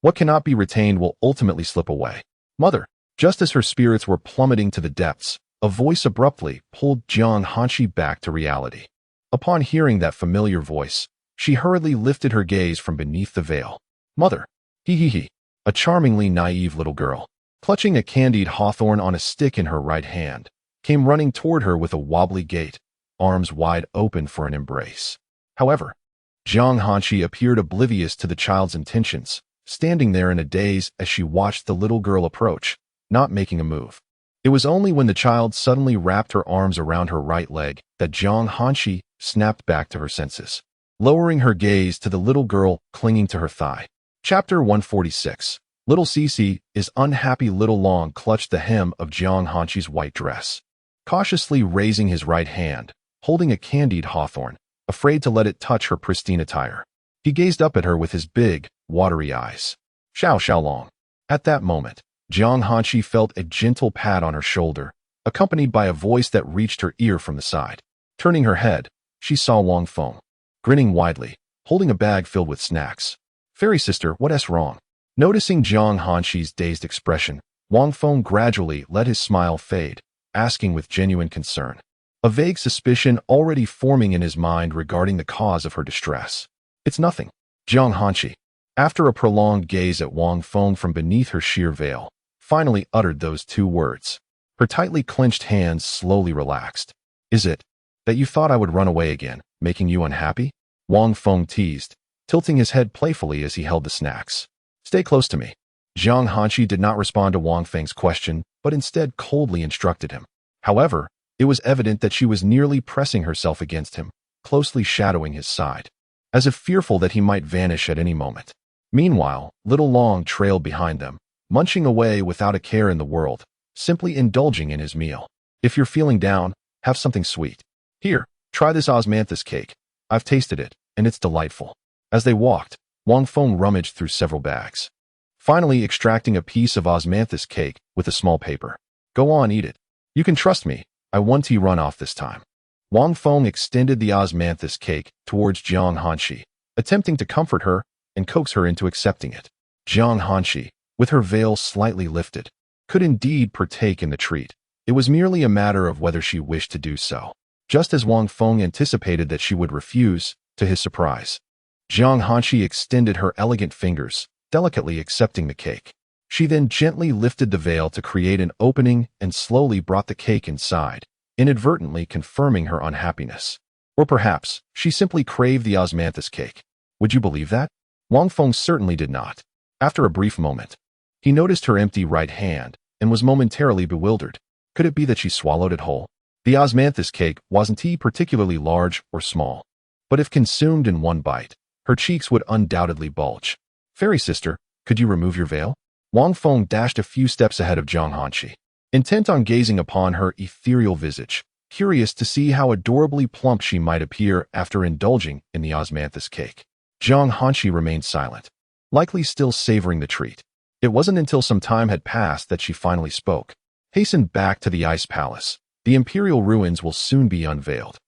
what cannot be retained will ultimately slip away. Mother, just as her spirits were plummeting to the depths, a voice abruptly pulled Jiang Hanshi back to reality. Upon hearing that familiar voice, she hurriedly lifted her gaze from beneath the veil. Mother, a charmingly naive little girl, clutching a candied hawthorn on a stick in her right hand, came running toward her with a wobbly gait, arms wide open for an embrace. However, Jiang Hanshi appeared oblivious to the child's intentions, standing there in a daze as she watched the little girl approach, not making a move. It was only when the child suddenly wrapped her arms around her right leg that Jiang Hanshi snapped back to her senses, lowering her gaze to the little girl clinging to her thigh. Chapter 146. Little Cece is unhappy. Little Long clutched the hem of Jiang Hanshi's white dress, cautiously raising his right hand, holding a candied hawthorn, afraid to let it touch her pristine attire. He gazed up at her with his big, watery eyes. Xiao Long. At that moment, Jiang Hanshi felt a gentle pat on her shoulder, accompanied by a voice that reached her ear from the side. Turning her head, she saw Wang Feng, grinning widely, holding a bag filled with snacks. Fairy sister, what's wrong? Noticing Jiang Hanshi's dazed expression, Wang Feng gradually let his smile fade, asking with genuine concern, a vague suspicion already forming in his mind regarding the cause of her distress. It's nothing. Jiang Hanshi, after a prolonged gaze at Wang Feng from beneath her sheer veil, finally uttered those two words. Her tightly clenched hands slowly relaxed. Is it that you thought I would run away again, making you unhappy? Wang Feng teased, tilting his head playfully as he held the snacks. Stay close to me. Jiang Hanshi did not respond to Wang Feng's question, but instead coldly instructed him. However, it was evident that she was nearly pressing herself against him, closely shadowing his side, as if fearful that he might vanish at any moment. Meanwhile, Little Long trailed behind them, munching away without a care in the world, simply indulging in his meal. If you're feeling down, have something sweet. Here, try this osmanthus cake. I've tasted it, and it's delightful. As they walked, Wang Feng rummaged through several bags, finally extracting a piece of osmanthus cake with a small paper. Go on, eat it. You can trust me, I won't run off this time. Wang Feng extended the osmanthus cake towards Jiang Hanshi, attempting to comfort her and coax her into accepting it. Jiang Hanshi, with her veil slightly lifted, could indeed partake in the treat. It was merely a matter of whether she wished to do so. Just as Wang Feng anticipated that she would refuse, to his surprise, Jiang Hanshi extended her elegant fingers, delicately accepting the cake. She then gently lifted the veil to create an opening and slowly brought the cake inside, inadvertently confirming her unhappiness. Or perhaps, she simply craved the osmanthus cake. Would you believe that? Wang Feng certainly did not. After a brief moment, he noticed her empty right hand and was momentarily bewildered. Could it be that she swallowed it whole? The osmanthus cake wasn't particularly large or small, but if consumed in one bite, her cheeks would undoubtedly bulge. Fairy sister, could you remove your veil? Wang Feng dashed a few steps ahead of Jiang Hanshi, intent on gazing upon her ethereal visage, curious to see how adorably plump she might appear after indulging in the osmanthus cake. Jiang Hanshi remained silent, likely still savoring the treat. It wasn't until some time had passed that she finally spoke. Hasten back to the ice palace. The imperial ruins will soon be unveiled.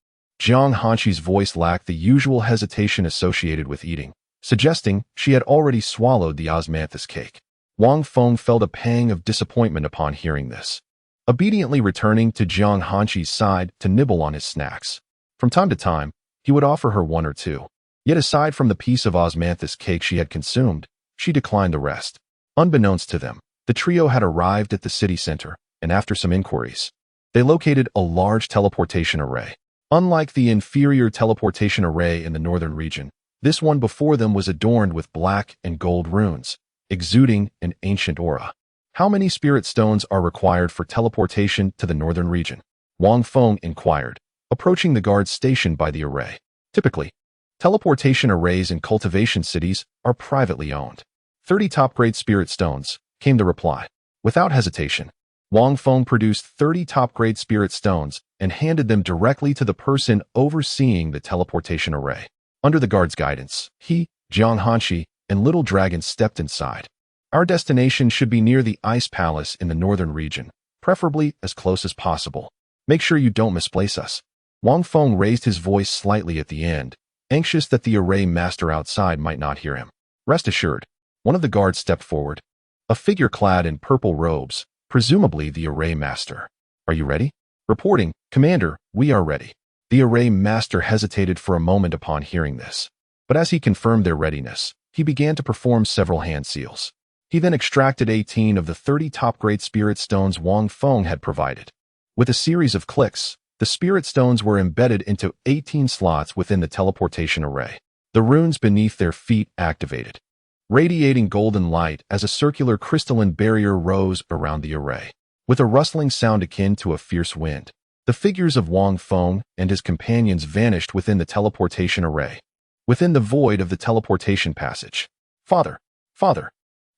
Jiang Hanshi's voice lacked the usual hesitation associated with eating, suggesting she had already swallowed the osmanthus cake. Wang Feng felt a pang of disappointment upon hearing this, obediently returning to Jiang Hanshi's side to nibble on his snacks. From time to time, he would offer her one or two. Yet aside from the piece of osmanthus cake she had consumed, she declined the rest. Unbeknownst to them, the trio had arrived at the city center, and after some inquiries, they located a large teleportation array. Unlike the inferior teleportation array in the northern region, this one before them was adorned with black and gold runes, exuding an ancient aura. How many spirit stones are required for teleportation to the northern region? Wang Feng inquired, approaching the guard stationed by the array. Typically, teleportation arrays in cultivation cities are privately owned. 30 top-grade spirit stones, came the reply. Without hesitation, Wang Feng produced 30 top-grade spirit stones and handed them directly to the person overseeing the teleportation array. Under the guard's guidance, he, Jiang Hanshi, and Little Dragon stepped inside. Our destination should be near the Ice Palace in the northern region, preferably as close as possible. Make sure you don't misplace us. Wang Feng raised his voice slightly at the end, anxious that the array master outside might not hear him. Rest assured, one of the guards stepped forward. A figure clad in purple robes, presumably the array master. Are you ready? Reporting, Commander, we are ready. The array master hesitated for a moment upon hearing this, but as he confirmed their readiness, he began to perform several hand seals. He then extracted 18 of the 30 top-grade spirit stones Wang Feng had provided. With a series of clicks, the spirit stones were embedded into 18 slots within the teleportation array. The runes beneath their feet activated, radiating golden light as a circular crystalline barrier rose around the array. With a rustling sound akin to a fierce wind, the figures of Wang Feng and his companions vanished within the teleportation array. Within the void of the teleportation passage, Father! Father!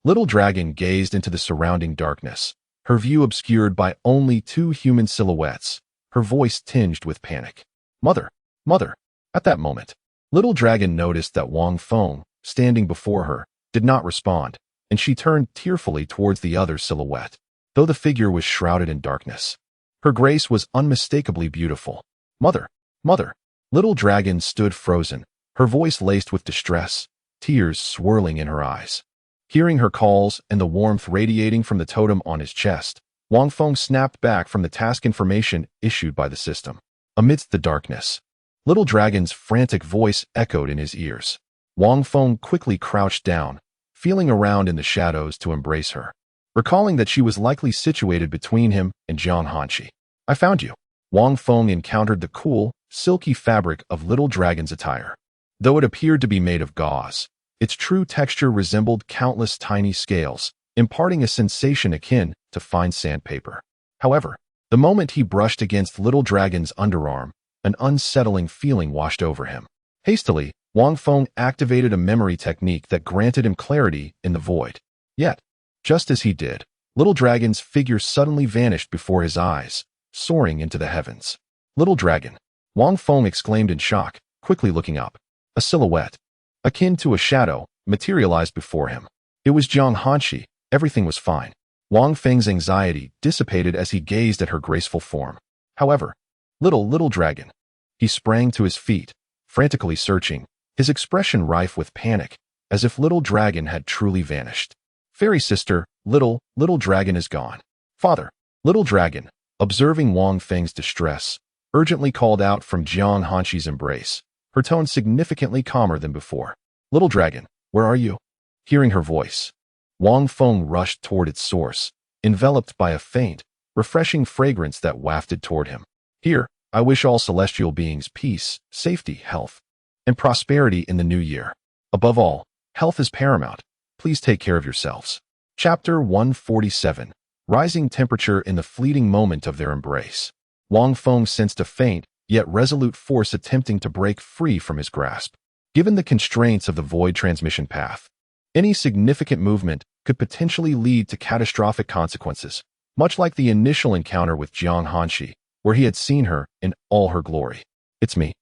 Little Dragon gazed into the surrounding darkness, her view obscured by only 2 human silhouettes, her voice tinged with panic. Mother! Mother! At that moment, Little Dragon noticed that Wang Feng, standing before her, did not respond, and she turned tearfully towards the other silhouette, though the figure was shrouded in darkness. Her grace was unmistakably beautiful. Mother! Mother! Little Dragon stood frozen, her voice laced with distress, tears swirling in her eyes. Hearing her calls and the warmth radiating from the totem on his chest, Wang Feng snapped back from the task information issued by the system. Amidst the darkness, Little Dragon's frantic voice echoed in his ears. Wang Feng quickly crouched down, feeling around in the shadows to embrace her, recalling that she was likely situated between him and Jiang Hanshi. I found you. Wang Feng encountered the cool, silky fabric of Little Dragon's attire. Though it appeared to be made of gauze, its true texture resembled countless tiny scales, imparting a sensation akin to fine sandpaper. However, the moment he brushed against Little Dragon's underarm, an unsettling feeling washed over him. Hastily, Wang Feng activated a memory technique that granted him clarity in the void. Yet, just as he did, Little Dragon's figure suddenly vanished before his eyes, soaring into the heavens. Little Dragon! Wang Feng exclaimed in shock, quickly looking up. A silhouette, akin to a shadow, materialized before him. It was Jiang Hanshi. Everything was fine. Wang Feng's anxiety dissipated as he gazed at her graceful form. However, Little Dragon. He sprang to his feet, frantically searching, his expression rife with panic, as if Little Dragon had truly vanished. Fairy sister, Little Dragon is gone. Father! Little Dragon, observing Wang Feng's distress, urgently called out from Jiang Hanshi's embrace, her tone significantly calmer than before. Little Dragon, where are you? Hearing her voice, Wang Feng rushed toward its source, enveloped by a faint, refreshing fragrance that wafted toward him. Here, I wish all celestial beings peace, safety, health, and prosperity in the new year. Above all, health is paramount. Please take care of yourselves. Chapter 147. Rising temperature in the fleeting moment of their embrace. Wang Feng sensed a faint, yet resolute force attempting to break free from his grasp. Given the constraints of the void transmission path, any significant movement could potentially lead to catastrophic consequences, much like the initial encounter with Jiang Hanshi, where he had seen her in all her glory. It's me.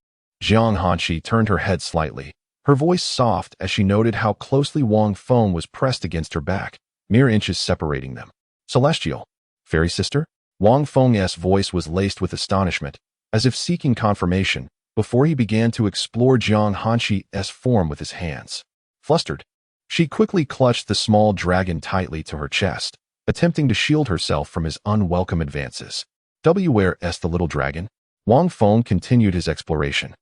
Jiang Hanshi turned her head slightly, her voice soft as she noted how closely Wang Feng was pressed against her back, mere inches separating them. Celestial. Fairy sister? Wang Feng's voice was laced with astonishment, as if seeking confirmation, before he began to explore Jiang Hanshi's form with his hands. Flustered, she quickly clutched the small dragon tightly to her chest, attempting to shield herself from his unwelcome advances. Where is the little dragon? Wang Feng continued his exploration,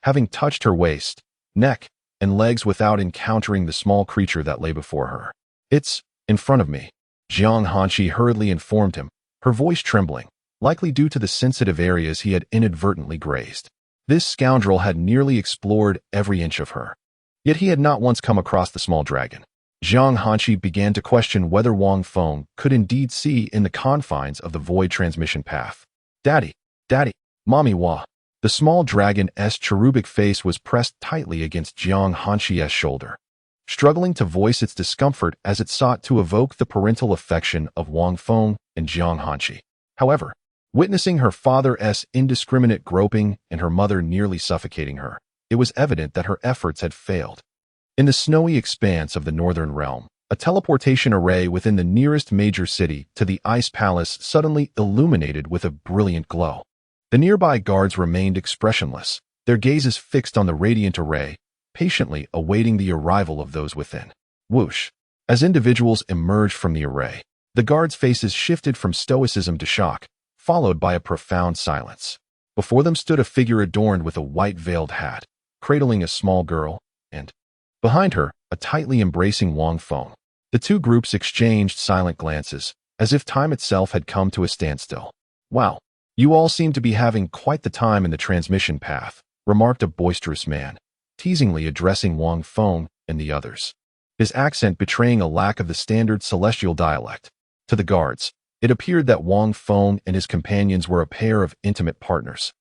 having touched her waist, neck, and legs without encountering the small creature that lay before her. It's in front of me, Jiang Hanshi hurriedly informed him, her voice trembling, likely due to the sensitive areas he had inadvertently grazed. This scoundrel had nearly explored every inch of her. Yet he had not once come across the small dragon. Jiang Hanshi began to question whether Wang Feng could indeed see in the confines of the void transmission path. Daddy, Mommy Wa. The small dragon's cherubic face was pressed tightly against Jiang Hanshi's shoulder. struggling to voice its discomfort as it sought to evoke the parental affection of Wang Feng and Jiang Hanqi. However, witnessing her father's indiscriminate groping and her mother nearly suffocating her, it was evident that her efforts had failed. In the snowy expanse of the northern realm, a teleportation array within the nearest major city to the Ice Palace suddenly illuminated with a brilliant glow. The nearby guards remained expressionless, their gazes fixed on the radiant array, patiently awaiting the arrival of those within. Whoosh! As individuals emerged from the array, the guards' faces shifted from stoicism to shock, followed by a profound silence. Before them stood a figure adorned with a white-veiled hat, cradling a small girl, and behind her, a tightly embracing Wang Feng. The two groups exchanged silent glances, as if time itself had come to a standstill. "Wow, you all seem to be having quite the time in the transmission path," remarked a boisterous man, teasingly addressing Wang Feng and the others, his accent betraying a lack of the standard celestial dialect. To the guards, it appeared that Wang Feng and his companions were a pair of intimate partners,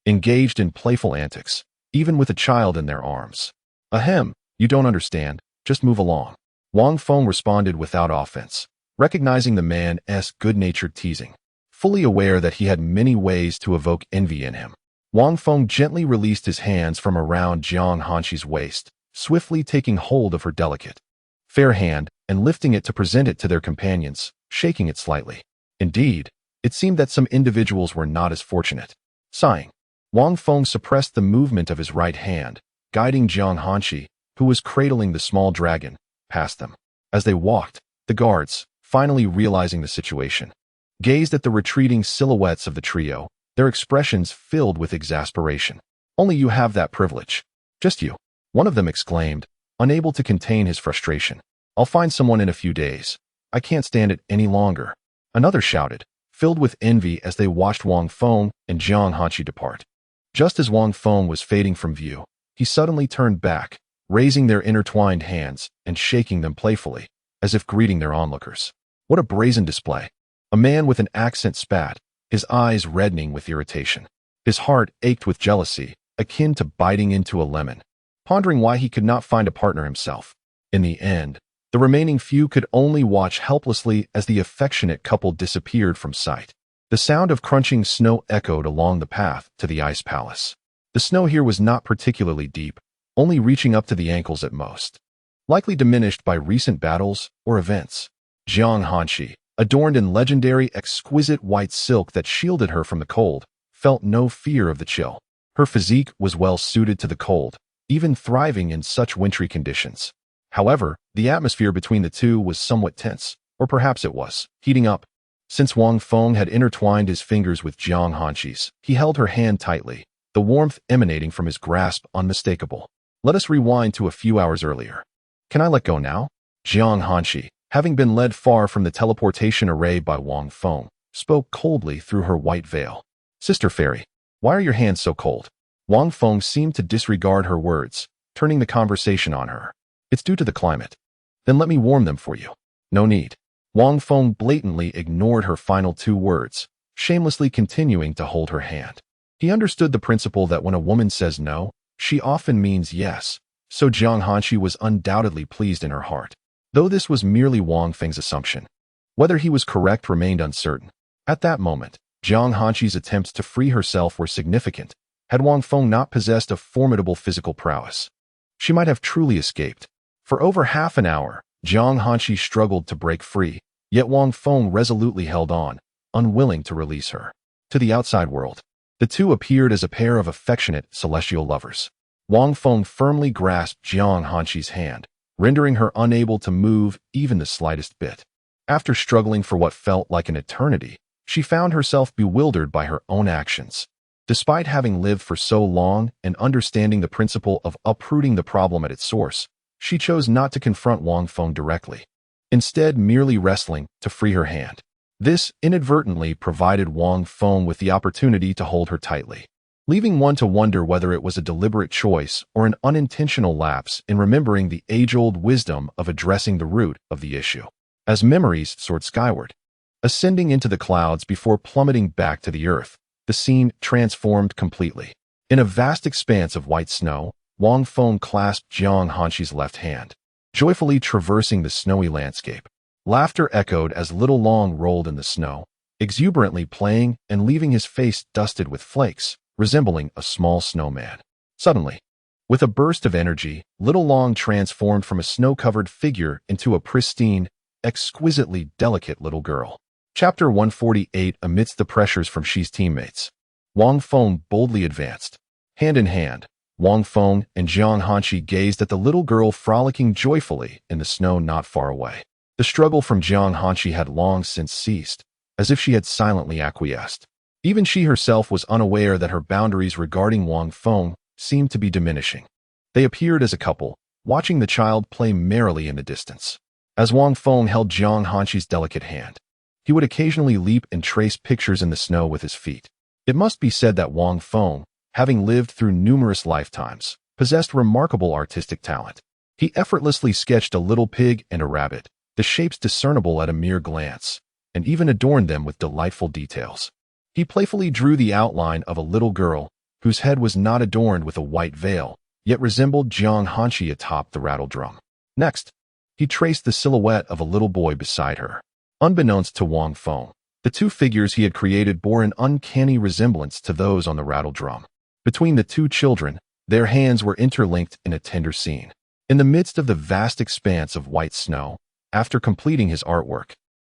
engaged in playful antics, even with a child in their arms. "Ahem, you don't understand, just move along," Wang Feng responded without offense, recognizing the man's good-natured teasing. Fully aware that he had many ways to evoke envy in him, Wang Feng gently released his hands from around Jiang Hanqi's waist, swiftly taking hold of her delicate, fair hand and lifting it to present it to their companions, shaking it slightly. Indeed, it seemed that some individuals were not as fortunate. Sighing, Wang Feng suppressed the movement of his right hand, guiding Jiang Hanqi, who was cradling the small dragon, past them. As they walked, the guards, finally realizing the situation, gazed at the retreating silhouettes of the trio, their expressions filled with exasperation. "Only you have that privilege. Just you," one of them exclaimed, unable to contain his frustration. "I'll find someone in a few days. I can't stand it any longer," another shouted, filled with envy as they watched Wang Feng and Jiang Hanqi depart. Just as Wang Feng was fading from view, he suddenly turned back, raising their intertwined hands and shaking them playfully, as if greeting their onlookers. What a brazen display! A man with an accent spat, his eyes reddening with irritation. His heart ached with jealousy, akin to biting into a lemon, pondering why he could not find a partner himself. In the end, the remaining few could only watch helplessly as the affectionate couple disappeared from sight. The sound of crunching snow echoed along the path to the Ice Palace. The snow here was not particularly deep, only reaching up to the ankles at most, likely diminished by recent battles or events. Jiang Hanqi, adorned in legendary exquisite white silk that shielded her from the cold, felt no fear of the chill. Her physique was well suited to the cold, even thriving in such wintry conditions. However, the atmosphere between the two was somewhat tense, or perhaps it was heating up. Since Wang Feng had intertwined his fingers with Jiang Hanqi's, he held her hand tightly, the warmth emanating from his grasp unmistakable. "Let us rewind to a few hours earlier. Can I let go now?" Jiang Hanqi, having been led far from the teleportation array by Wang Feng, spoke coldly through her white veil. "Sister Fairy, why are your hands so cold?" Wang Feng seemed to disregard her words, turning the conversation on her. "It's due to the climate." "Then let me warm them for you." "No need." Wang Feng blatantly ignored her final two words, shamelessly continuing to hold her hand. He understood the principle that when a woman says no, she often means yes, so Jiang Hanqi was undoubtedly pleased in her heart. Though this was merely Wang Feng's assumption, whether he was correct remained uncertain. At that moment, Jiang Hanqi's attempts to free herself were significant. Had Wang Feng not possessed a formidable physical prowess, she might have truly escaped. For over half an hour, Jiang Hanqi struggled to break free, yet Wang Feng resolutely held on, unwilling to release her. To the outside world, the two appeared as a pair of affectionate celestial lovers. Wang Feng firmly grasped Jiang Hanqi's hand, rendering her unable to move even the slightest bit. After struggling for what felt like an eternity, she found herself bewildered by her own actions. Despite having lived for so long and understanding the principle of uprooting the problem at its source, she chose not to confront Wang Feng directly, instead merely wrestling to free her hand. This inadvertently provided Wang Feng with the opportunity to hold her tightly, leaving one to wonder whether it was a deliberate choice or an unintentional lapse in remembering the age-old wisdom of addressing the root of the issue. As memories soared skyward, ascending into the clouds before plummeting back to the earth, the scene transformed completely. In a vast expanse of white snow, Wang Feng clasped Jiang Hanqi's left hand, joyfully traversing the snowy landscape. Laughter echoed as Little Long rolled in the snow, exuberantly playing and leaving his face dusted with flakes, resembling a small snowman. Suddenly, with a burst of energy, Little Long transformed from a snow-covered figure into a pristine, exquisitely delicate little girl. Chapter 148. Amidst the pressures from Xi's teammates, Wang Feng boldly advanced. Hand in hand, Wang Feng and Jiang Hanqi gazed at the little girl frolicking joyfully in the snow not far away. The struggle from Jiang Hanqi had long since ceased, as if she had silently acquiesced. Even she herself was unaware that her boundaries regarding Wang Feng seemed to be diminishing. They appeared as a couple, watching the child play merrily in the distance. As Wang Feng held Jiang Hanqi's delicate hand, he would occasionally leap and trace pictures in the snow with his feet. It must be said that Wang Feng, having lived through numerous lifetimes, possessed remarkable artistic talent. He effortlessly sketched a little pig and a rabbit, the shapes discernible at a mere glance, and even adorned them with delightful details. He playfully drew the outline of a little girl, whose head was not adorned with a white veil, yet resembled Jiang Hanqi atop the rattle drum. Next, he traced the silhouette of a little boy beside her. Unbeknownst to Wang Feng, the two figures he had created bore an uncanny resemblance to those on the rattle drum. Between the two children, their hands were interlinked in a tender scene. In the midst of the vast expanse of white snow, after completing his artwork,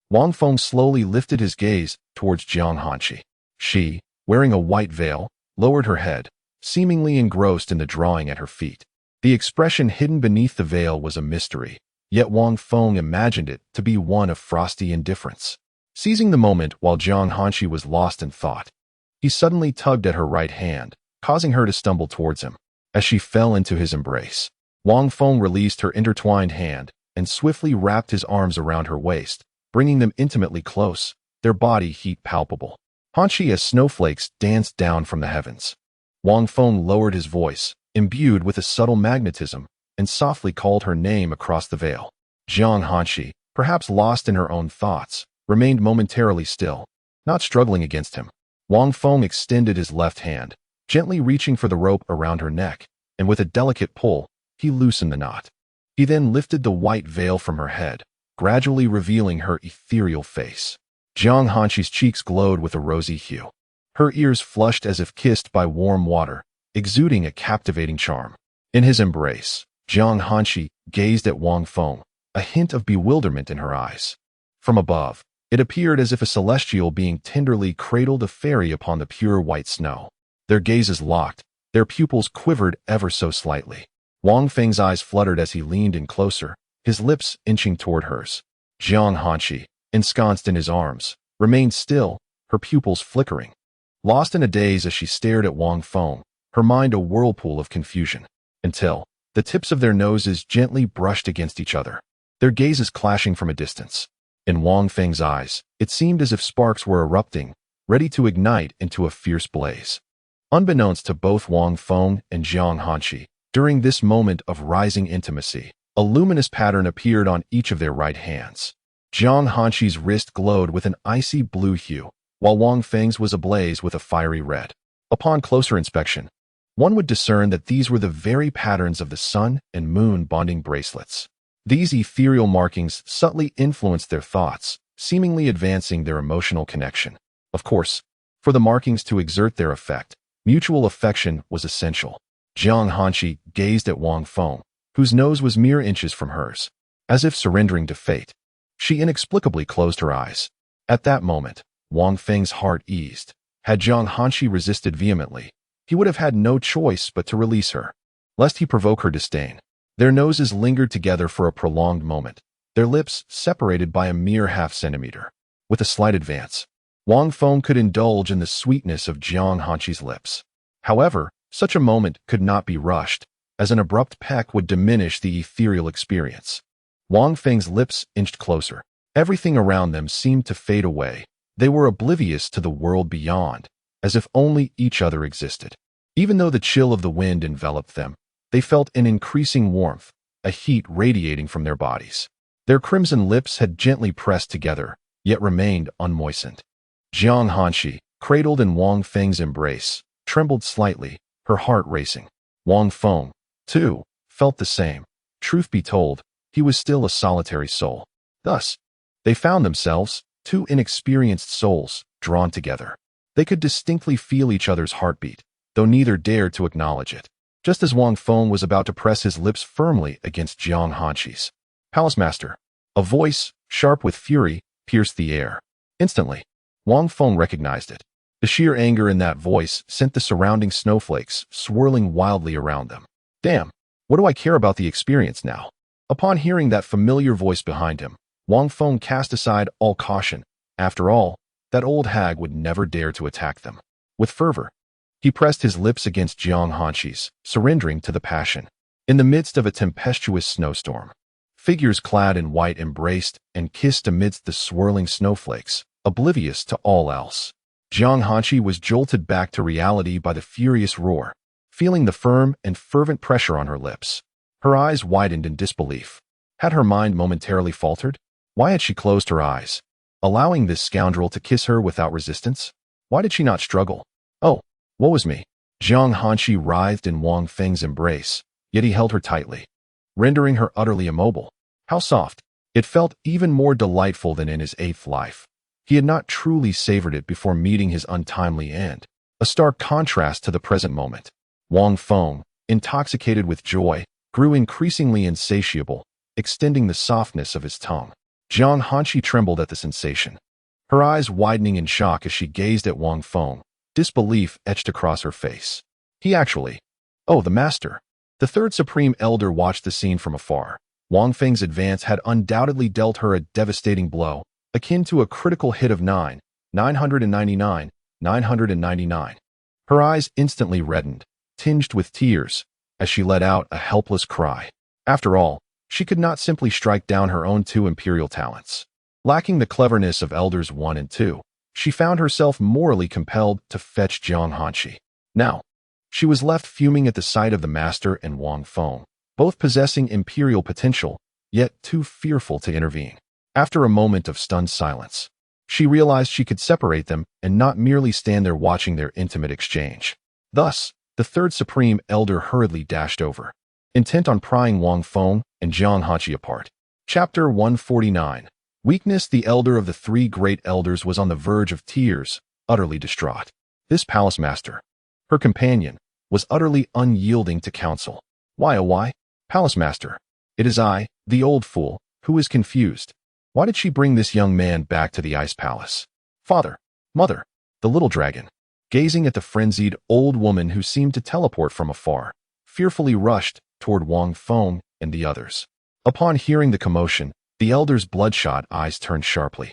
Wang Feng slowly lifted his gaze towards Jiang Hanqi. She, wearing a white veil, lowered her head, seemingly engrossed in the drawing at her feet. The expression hidden beneath the veil was a mystery, yet Wang Feng imagined it to be one of frosty indifference. Seizing the moment while Jiang Hanqi was lost in thought, he suddenly tugged at her right hand, causing her to stumble towards him. As she fell into his embrace, Wang Feng released her intertwined hand and swiftly wrapped his arms around her waist, bringing them intimately close, their body heat palpable. Hanqi as snowflakes danced down from the heavens. Wang Feng lowered his voice, imbued with a subtle magnetism, and softly called her name across the veil. Jiang Hanqi, perhaps lost in her own thoughts, remained momentarily still, not struggling against him. Wang Feng extended his left hand, gently reaching for the rope around her neck, and with a delicate pull, he loosened the knot. He then lifted the white veil from her head, gradually revealing her ethereal face. Jiang Hanqi's cheeks glowed with a rosy hue. Her ears flushed as if kissed by warm water, exuding a captivating charm. In his embrace, Jiang Hanqi gazed at Wang Feng, a hint of bewilderment in her eyes. From above, it appeared as if a celestial being tenderly cradled a fairy upon the pure white snow. Their gazes locked, their pupils quivered ever so slightly. Wang Feng's eyes fluttered as he leaned in closer, his lips inching toward hers. Jiang Hanqi, ensconced in his arms, remained still, her pupils flickering. Lost in a daze as she stared at Wang Feng, her mind a whirlpool of confusion, until the tips of their noses gently brushed against each other, their gazes clashing from a distance. In Wang Feng's eyes, it seemed as if sparks were erupting, ready to ignite into a fierce blaze. Unbeknownst to both Wang Feng and Jiang Hanqi, during this moment of rising intimacy, a luminous pattern appeared on each of their right hands. Jiang Hanqi's wrist glowed with an icy blue hue, while Wang Feng's was ablaze with a fiery red. Upon closer inspection, one would discern that these were the very patterns of the sun and moon bonding bracelets. These ethereal markings subtly influenced their thoughts, seemingly advancing their emotional connection. Of course, for the markings to exert their effect, mutual affection was essential. Jiang Hanqi gazed at Wang Feng, whose nose was mere inches from hers. As if surrendering to fate, she inexplicably closed her eyes. At that moment, Wang Feng's heart eased. Had Jiang Hanqi resisted vehemently, he would have had no choice but to release her, lest he provoke her disdain. Their noses lingered together for a prolonged moment, their lips separated by a mere half-centimeter. With a slight advance, Wang Feng could indulge in the sweetness of Jiang Hanqi's lips. However, such a moment could not be rushed, as an abrupt peck would diminish the ethereal experience. Wang Feng's lips inched closer. Everything around them seemed to fade away. They were oblivious to the world beyond, as if only each other existed. Even though the chill of the wind enveloped them, they felt an increasing warmth, a heat radiating from their bodies. Their crimson lips had gently pressed together, yet remained unmoistened. Jiang Hanqi, cradled in Wang Feng's embrace, trembled slightly, her heart racing. Wang Feng, too, felt the same. Truth be told, he was still a solitary soul. Thus, they found themselves, two inexperienced souls, drawn together. They could distinctly feel each other's heartbeat, though neither dared to acknowledge it. Just as Wang Feng was about to press his lips firmly against Jiang Hanqi's palace master, a voice, sharp with fury, pierced the air. Instantly, Wang Feng recognized it. The sheer anger in that voice sent the surrounding snowflakes swirling wildly around them. Damn, what do I care about the experience now? Upon hearing that familiar voice behind him, Wang Feng cast aside all caution. After all, that old hag would never dare to attack them. With fervor, he pressed his lips against Jiang Hanqi's, surrendering to the passion. In the midst of a tempestuous snowstorm, figures clad in white embraced and kissed amidst the swirling snowflakes, oblivious to all else. Jiang Hanqi was jolted back to reality by the furious roar, feeling the firm and fervent pressure on her lips. Her eyes widened in disbelief. Had her mind momentarily faltered? Why had she closed her eyes, allowing this scoundrel to kiss her without resistance? Why did she not struggle? Oh, woe is me. Jiang Hanqi writhed in Wang Feng's embrace, yet he held her tightly, rendering her utterly immobile. How soft! It felt even more delightful than in his 8th life. He had not truly savored it before meeting his untimely end, a stark contrast to the present moment. Wang Feng, intoxicated with joy, grew increasingly insatiable, extending the softness of his tongue. Jiang Hanqi trembled at the sensation, her eyes widening in shock as she gazed at Wang Feng, disbelief etched across her face. He actually... Oh, the master! The third Supreme Elder watched the scene from afar. Wang Feng's advance had undoubtedly dealt her a devastating blow, akin to a critical hit of 999. Her eyes instantly reddened, tinged with tears, as she let out a helpless cry. After all, she could not simply strike down her own 2 imperial talents. Lacking the cleverness of Elders 1 and 2, she found herself morally compelled to fetch Jiang Hanqi. Now, she was left fuming at the sight of the master and Wang Feng, both possessing imperial potential, yet too fearful to intervene. After a moment of stunned silence, she realized she could separate them and not merely stand there watching their intimate exchange. Thus, the third Supreme Elder hurriedly dashed over, intent on prying Wang Feng and Jiang Hanqi apart. Chapter 149. Weakness. The elder of the 3 great elders was on the verge of tears, utterly distraught. This palace master, her companion, was utterly unyielding to counsel. Why, oh why? Palace master, it is I, the old fool, who is confused. Why did she bring this young man back to the ice palace? Father, mother, the little dragon, gazing at the frenzied old woman who seemed to teleport from afar, fearfully rushed toward Wang Feng and the others. Upon hearing the commotion, the elder's bloodshot eyes turned sharply,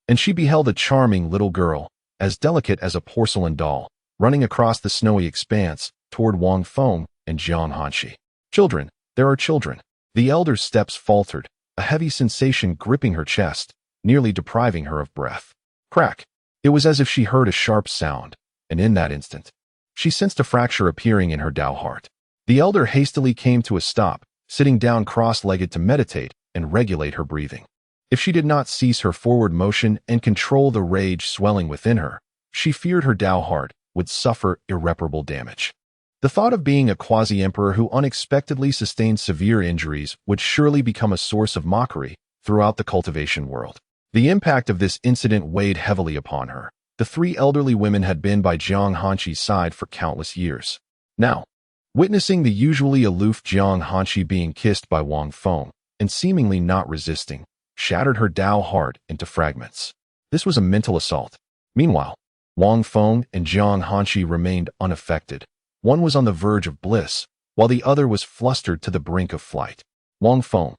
and she beheld a charming little girl, as delicate as a porcelain doll, running across the snowy expanse toward Wang Feng and Jiang Hanqi. Children, there are children. The elder's steps faltered, a heavy sensation gripping her chest, nearly depriving her of breath. Crack! It was as if she heard a sharp sound, and in that instant, she sensed a fracture appearing in her Tao heart. The elder hastily came to a stop, sitting down cross-legged to meditate and regulate her breathing. If she did not cease her forward motion and control the rage swelling within her, she feared her Tao heart would suffer irreparable damage. The thought of being a quasi-emperor who unexpectedly sustained severe injuries would surely become a source of mockery throughout the cultivation world. The impact of this incident weighed heavily upon her. The 3 elderly women had been by Jiang Hanqi's side for countless years. Now, witnessing the usually aloof Jiang Hanqi being kissed by Wang Feng and seemingly not resisting, shattered her Tao heart into fragments. This was a mental assault. Meanwhile, Wang Feng and Jiang Hanqi remained unaffected. One was on the verge of bliss, while the other was flustered to the brink of flight. Wang Feng,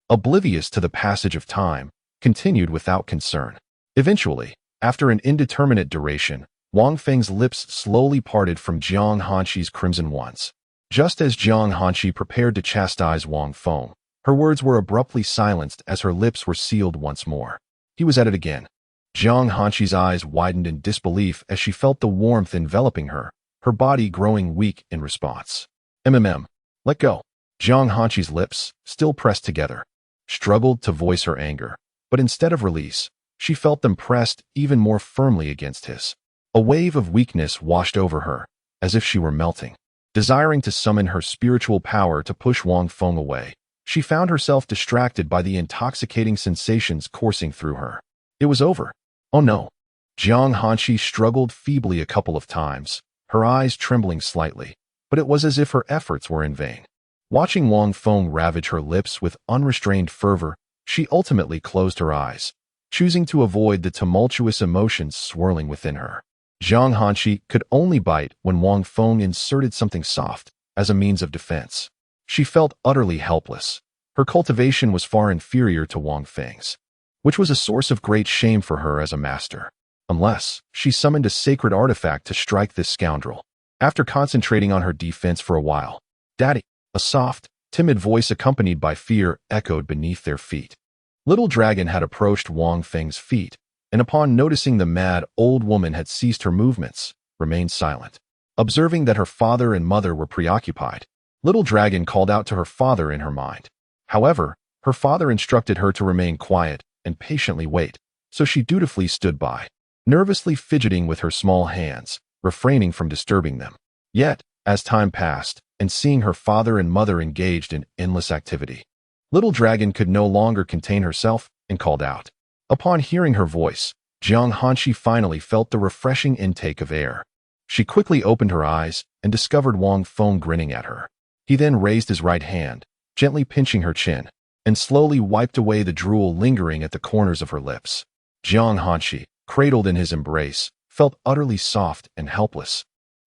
oblivious to the passage of time, continued without concern. Eventually, after an indeterminate duration, Wang Feng's lips slowly parted from Jiang Hanqi's crimson ones. Just as Jiang Hanqi prepared to chastise Wang Feng, her words were abruptly silenced as her lips were sealed once more. He was at it again. Jiang Hanqi's eyes widened in disbelief as she felt the warmth enveloping her, her body growing weak in response. Let go. Jiang Hanqi's lips, still pressed together, struggled to voice her anger, but instead of release, she felt them pressed even more firmly against his. A wave of weakness washed over her, as if she were melting. Desiring to summon her spiritual power to push Wang Feng away, She found herself distracted by the intoxicating sensations coursing through her. It was over. Oh no. Jiang Hanqi struggled feebly a couple of times, her eyes trembling slightly, but it was as if her efforts were in vain. Watching Wang Feng ravage her lips with unrestrained fervor, she ultimately closed her eyes, choosing to avoid the tumultuous emotions swirling within her. Jiang Hanqi could only bite when Wang Feng inserted something soft as a means of defense. She felt utterly helpless. Her cultivation was far inferior to Wang Feng's, which was a source of great shame for her as a master. Unless she summoned a sacred artifact to strike this scoundrel. After concentrating on her defense for a while, "Daddy," a soft, timid voice accompanied by fear echoed beneath their feet. Little Dragon had approached Wang Feng's feet, and upon noticing the mad old woman had ceased her movements, remained silent. Observing that her father and mother were preoccupied, Little Dragon called out to her father in her mind. However, her father instructed her to remain quiet and patiently wait, so she dutifully stood by, nervously fidgeting with her small hands, refraining from disturbing them. Yet, as time passed, and seeing her father and mother engaged in endless activity, Little Dragon could no longer contain herself and called out. Upon hearing her voice, Jiang Hanqi finally felt the refreshing intake of air. She quickly opened her eyes and discovered Wang Feng grinning at her. He then raised his right hand, gently pinching her chin, and slowly wiped away the drool lingering at the corners of her lips. Jiang Hanqi, cradled in his embrace, felt utterly soft and helpless.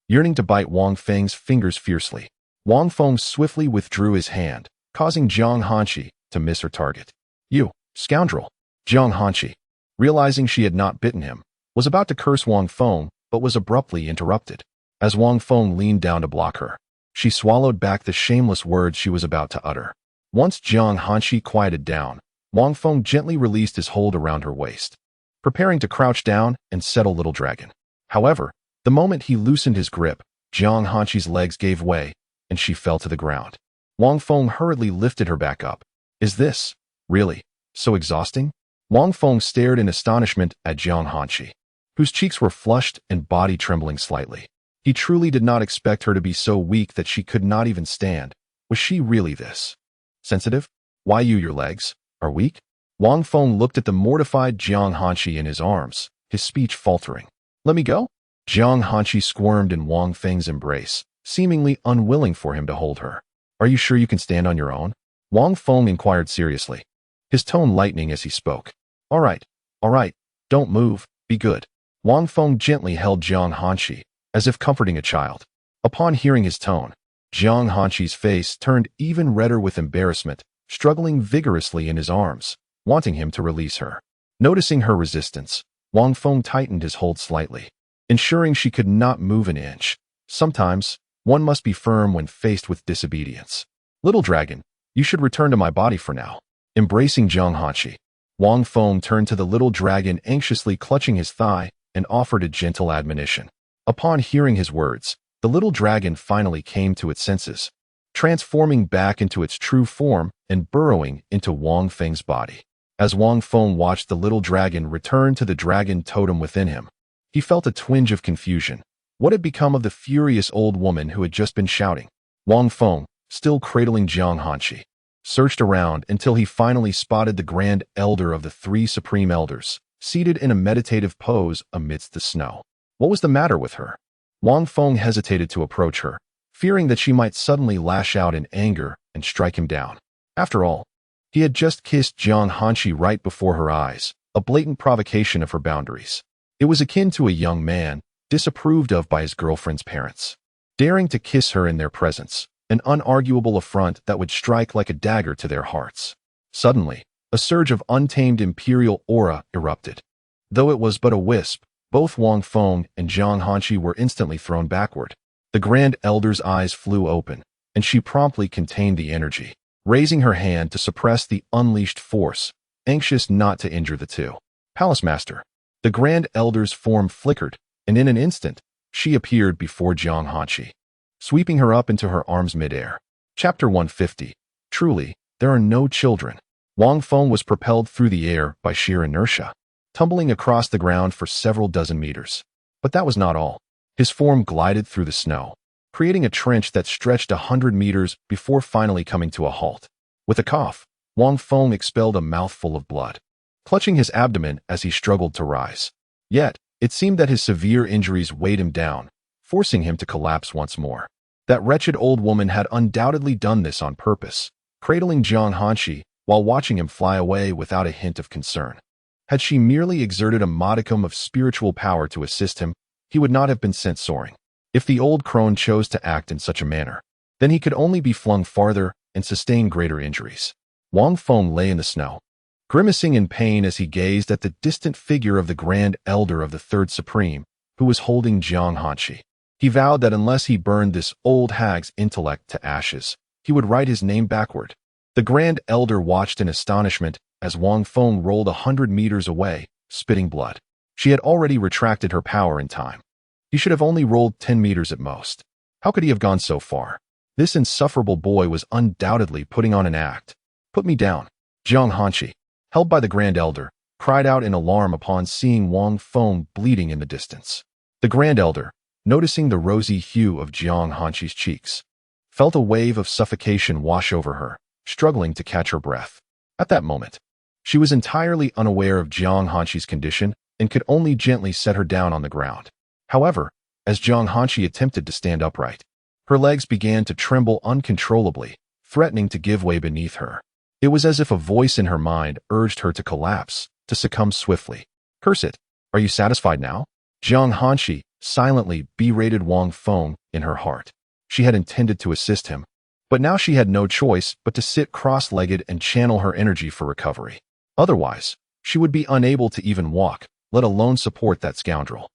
Yearning to bite Wang Feng's fingers fiercely, Wang Feng swiftly withdrew his hand, causing Jiang Hanqi to miss her target. "You, scoundrel!" Jiang Hanqi, realizing she had not bitten him, was about to curse Wang Feng, but was abruptly interrupted. As Wang Feng leaned down to block her, she swallowed back the shameless words she was about to utter. Once Jiang Hanqi quieted down, Wang Feng gently released his hold around her waist, preparing to crouch down and settle Little Dragon. However, the moment he loosened his grip, Jiang Hanqi's legs gave way, and she fell to the ground. Wang Feng hurriedly lifted her back up. "Is this, really, so exhausting?" Wang Feng stared in astonishment at Jiang Hanqi, whose cheeks were flushed and body trembling slightly. He truly did not expect her to be so weak that she could not even stand. Was she really this sensitive? "Why your legs are weak?" Wang Feng looked at the mortified Jiang Hanqi in his arms, his speech faltering. "Let me go?" Jiang Hanqi squirmed in Wang Feng's embrace, seemingly unwilling for him to hold her. "Are you sure you can stand on your own?" Wang Feng inquired seriously, his tone lightening as he spoke. All right, don't move, be good." Wang Feng gently held Jiang Hanqi, as if comforting a child. Upon hearing his tone, Jiang Hanqi's face turned even redder with embarrassment, struggling vigorously in his arms, wanting him to release her. Noticing her resistance, Wang Feng tightened his hold slightly, ensuring she could not move an inch. Sometimes, one must be firm when faced with disobedience. "Little Dragon, you should return to my body for now." Embracing Jiang Hanqi, Wang Feng turned to the Little Dragon, anxiously clutching his thigh, and offered a gentle admonition. Upon hearing his words, the Little Dragon finally came to its senses, transforming back into its true form and burrowing into Wang Feng's body. As Wang Feng watched the Little Dragon return to the dragon totem within him, he felt a twinge of confusion. What had become of the furious old woman who had just been shouting? Wang Feng, still cradling Jiang Hanqi, searched around until he finally spotted the Grand Elder of the Three Supreme Elders, seated in a meditative pose amidst the snow. What was the matter with her? Wang Feng hesitated to approach her, fearing that she might suddenly lash out in anger and strike him down. After all, he had just kissed Jiang Hanqi right before her eyes, a blatant provocation of her boundaries. It was akin to a young man, disapproved of by his girlfriend's parents, daring to kiss her in their presence, an unarguable affront that would strike like a dagger to their hearts. Suddenly, a surge of untamed imperial aura erupted. Though it was but a wisp, both Wang Feng and Jiang Hanqi were instantly thrown backward. The Grand Elder's eyes flew open, and she promptly contained the energy, raising her hand to suppress the unleashed force, anxious not to injure the two. "Palace Master." The Grand Elder's form flickered, and in an instant, she appeared before Jiang Hanqi, sweeping her up into her arms midair. Chapter 150. Truly, there are no children. Wang Feng was propelled through the air by sheer inertia, tumbling across the ground for several dozen meters. But that was not all. His form glided through the snow, creating a trench that stretched 100 meters before finally coming to a halt. With a cough, Wang Feng expelled a mouthful of blood, clutching his abdomen as he struggled to rise. Yet, it seemed that his severe injuries weighed him down, forcing him to collapse once more. That wretched old woman had undoubtedly done this on purpose, cradling Jiang Hanshi while watching him fly away without a hint of concern. Had she merely exerted a modicum of spiritual power to assist him, he would not have been sent soaring. If the old crone chose to act in such a manner, then he could only be flung farther and sustain greater injuries. Wang Feng lay in the snow, grimacing in pain as he gazed at the distant figure of the Grand Elder of the Third Supreme, who was holding Jiang Hanshi. He vowed that unless he burned this old hag's intellect to ashes, he would write his name backward. The Grand Elder watched in astonishment as Wang Feng rolled 100 meters away, spitting blood. She had already retracted her power in time. He should have only rolled 10 meters at most. How could he have gone so far? This insufferable boy was undoubtedly putting on an act. Put me down. Jiang Hanshi, held by the Grand Elder, cried out in alarm upon seeing Wang Feng bleeding in the distance. The Grand Elder, noticing the rosy hue of Jiang Hanshi's cheeks, felt a wave of suffocation wash over her, struggling to catch her breath. At that moment, she was entirely unaware of Jiang Hanshi's condition and could only gently set her down on the ground. However, as Jiang Hanshi attempted to stand upright, her legs began to tremble uncontrollably, threatening to give way beneath her. It was as if a voice in her mind urged her to collapse, to succumb swiftly. Curse it! Are you satisfied now? Jiang Hanshi silently berated Wang Feng in her heart. She had intended to assist him, but now she had no choice but to sit cross-legged and channel her energy for recovery. Otherwise, she would be unable to even walk, let alone support that scoundrel.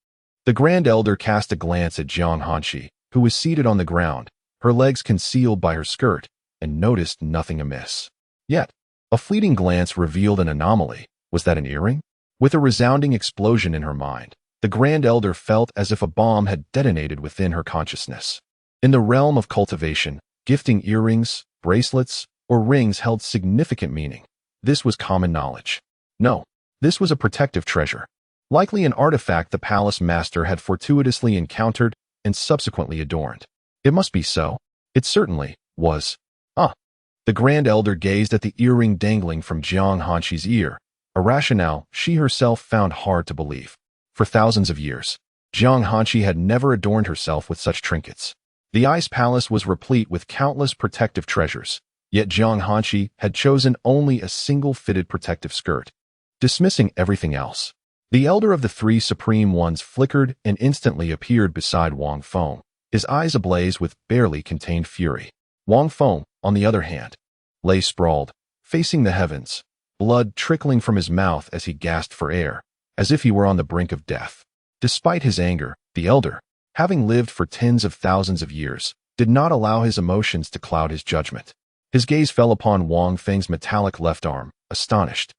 The Grand Elder cast a glance at Jiang Hanshi, who was seated on the ground, her legs concealed by her skirt, and noticed nothing amiss. Yet, a fleeting glance revealed an anomaly. Was that an earring? With a resounding explosion in her mind, the Grand Elder felt as if a bomb had detonated within her consciousness. In the realm of cultivation, gifting earrings, bracelets, or rings held significant meaning. This was common knowledge. No, this was a protective treasure. Likely an artifact the palace master had fortuitously encountered and subsequently adorned. It must be so. It certainly was. The Grand Elder gazed at the earring dangling from Jiang Hanshi's ear, a rationale she herself found hard to believe. For thousands of years, Jiang Hanshi had never adorned herself with such trinkets. The Ice Palace was replete with countless protective treasures, yet Jiang Hanshi had chosen only a single fitted protective skirt, dismissing everything else. The elder of the three supreme ones flickered and instantly appeared beside Wang Feng, his eyes ablaze with barely contained fury. Wang Feng, on the other hand, lay sprawled, facing the heavens, blood trickling from his mouth as he gasped for air, as if he were on the brink of death. Despite his anger, the elder, having lived for tens of thousands of years, did not allow his emotions to cloud his judgment. His gaze fell upon Wang Feng's metallic left arm, astonished.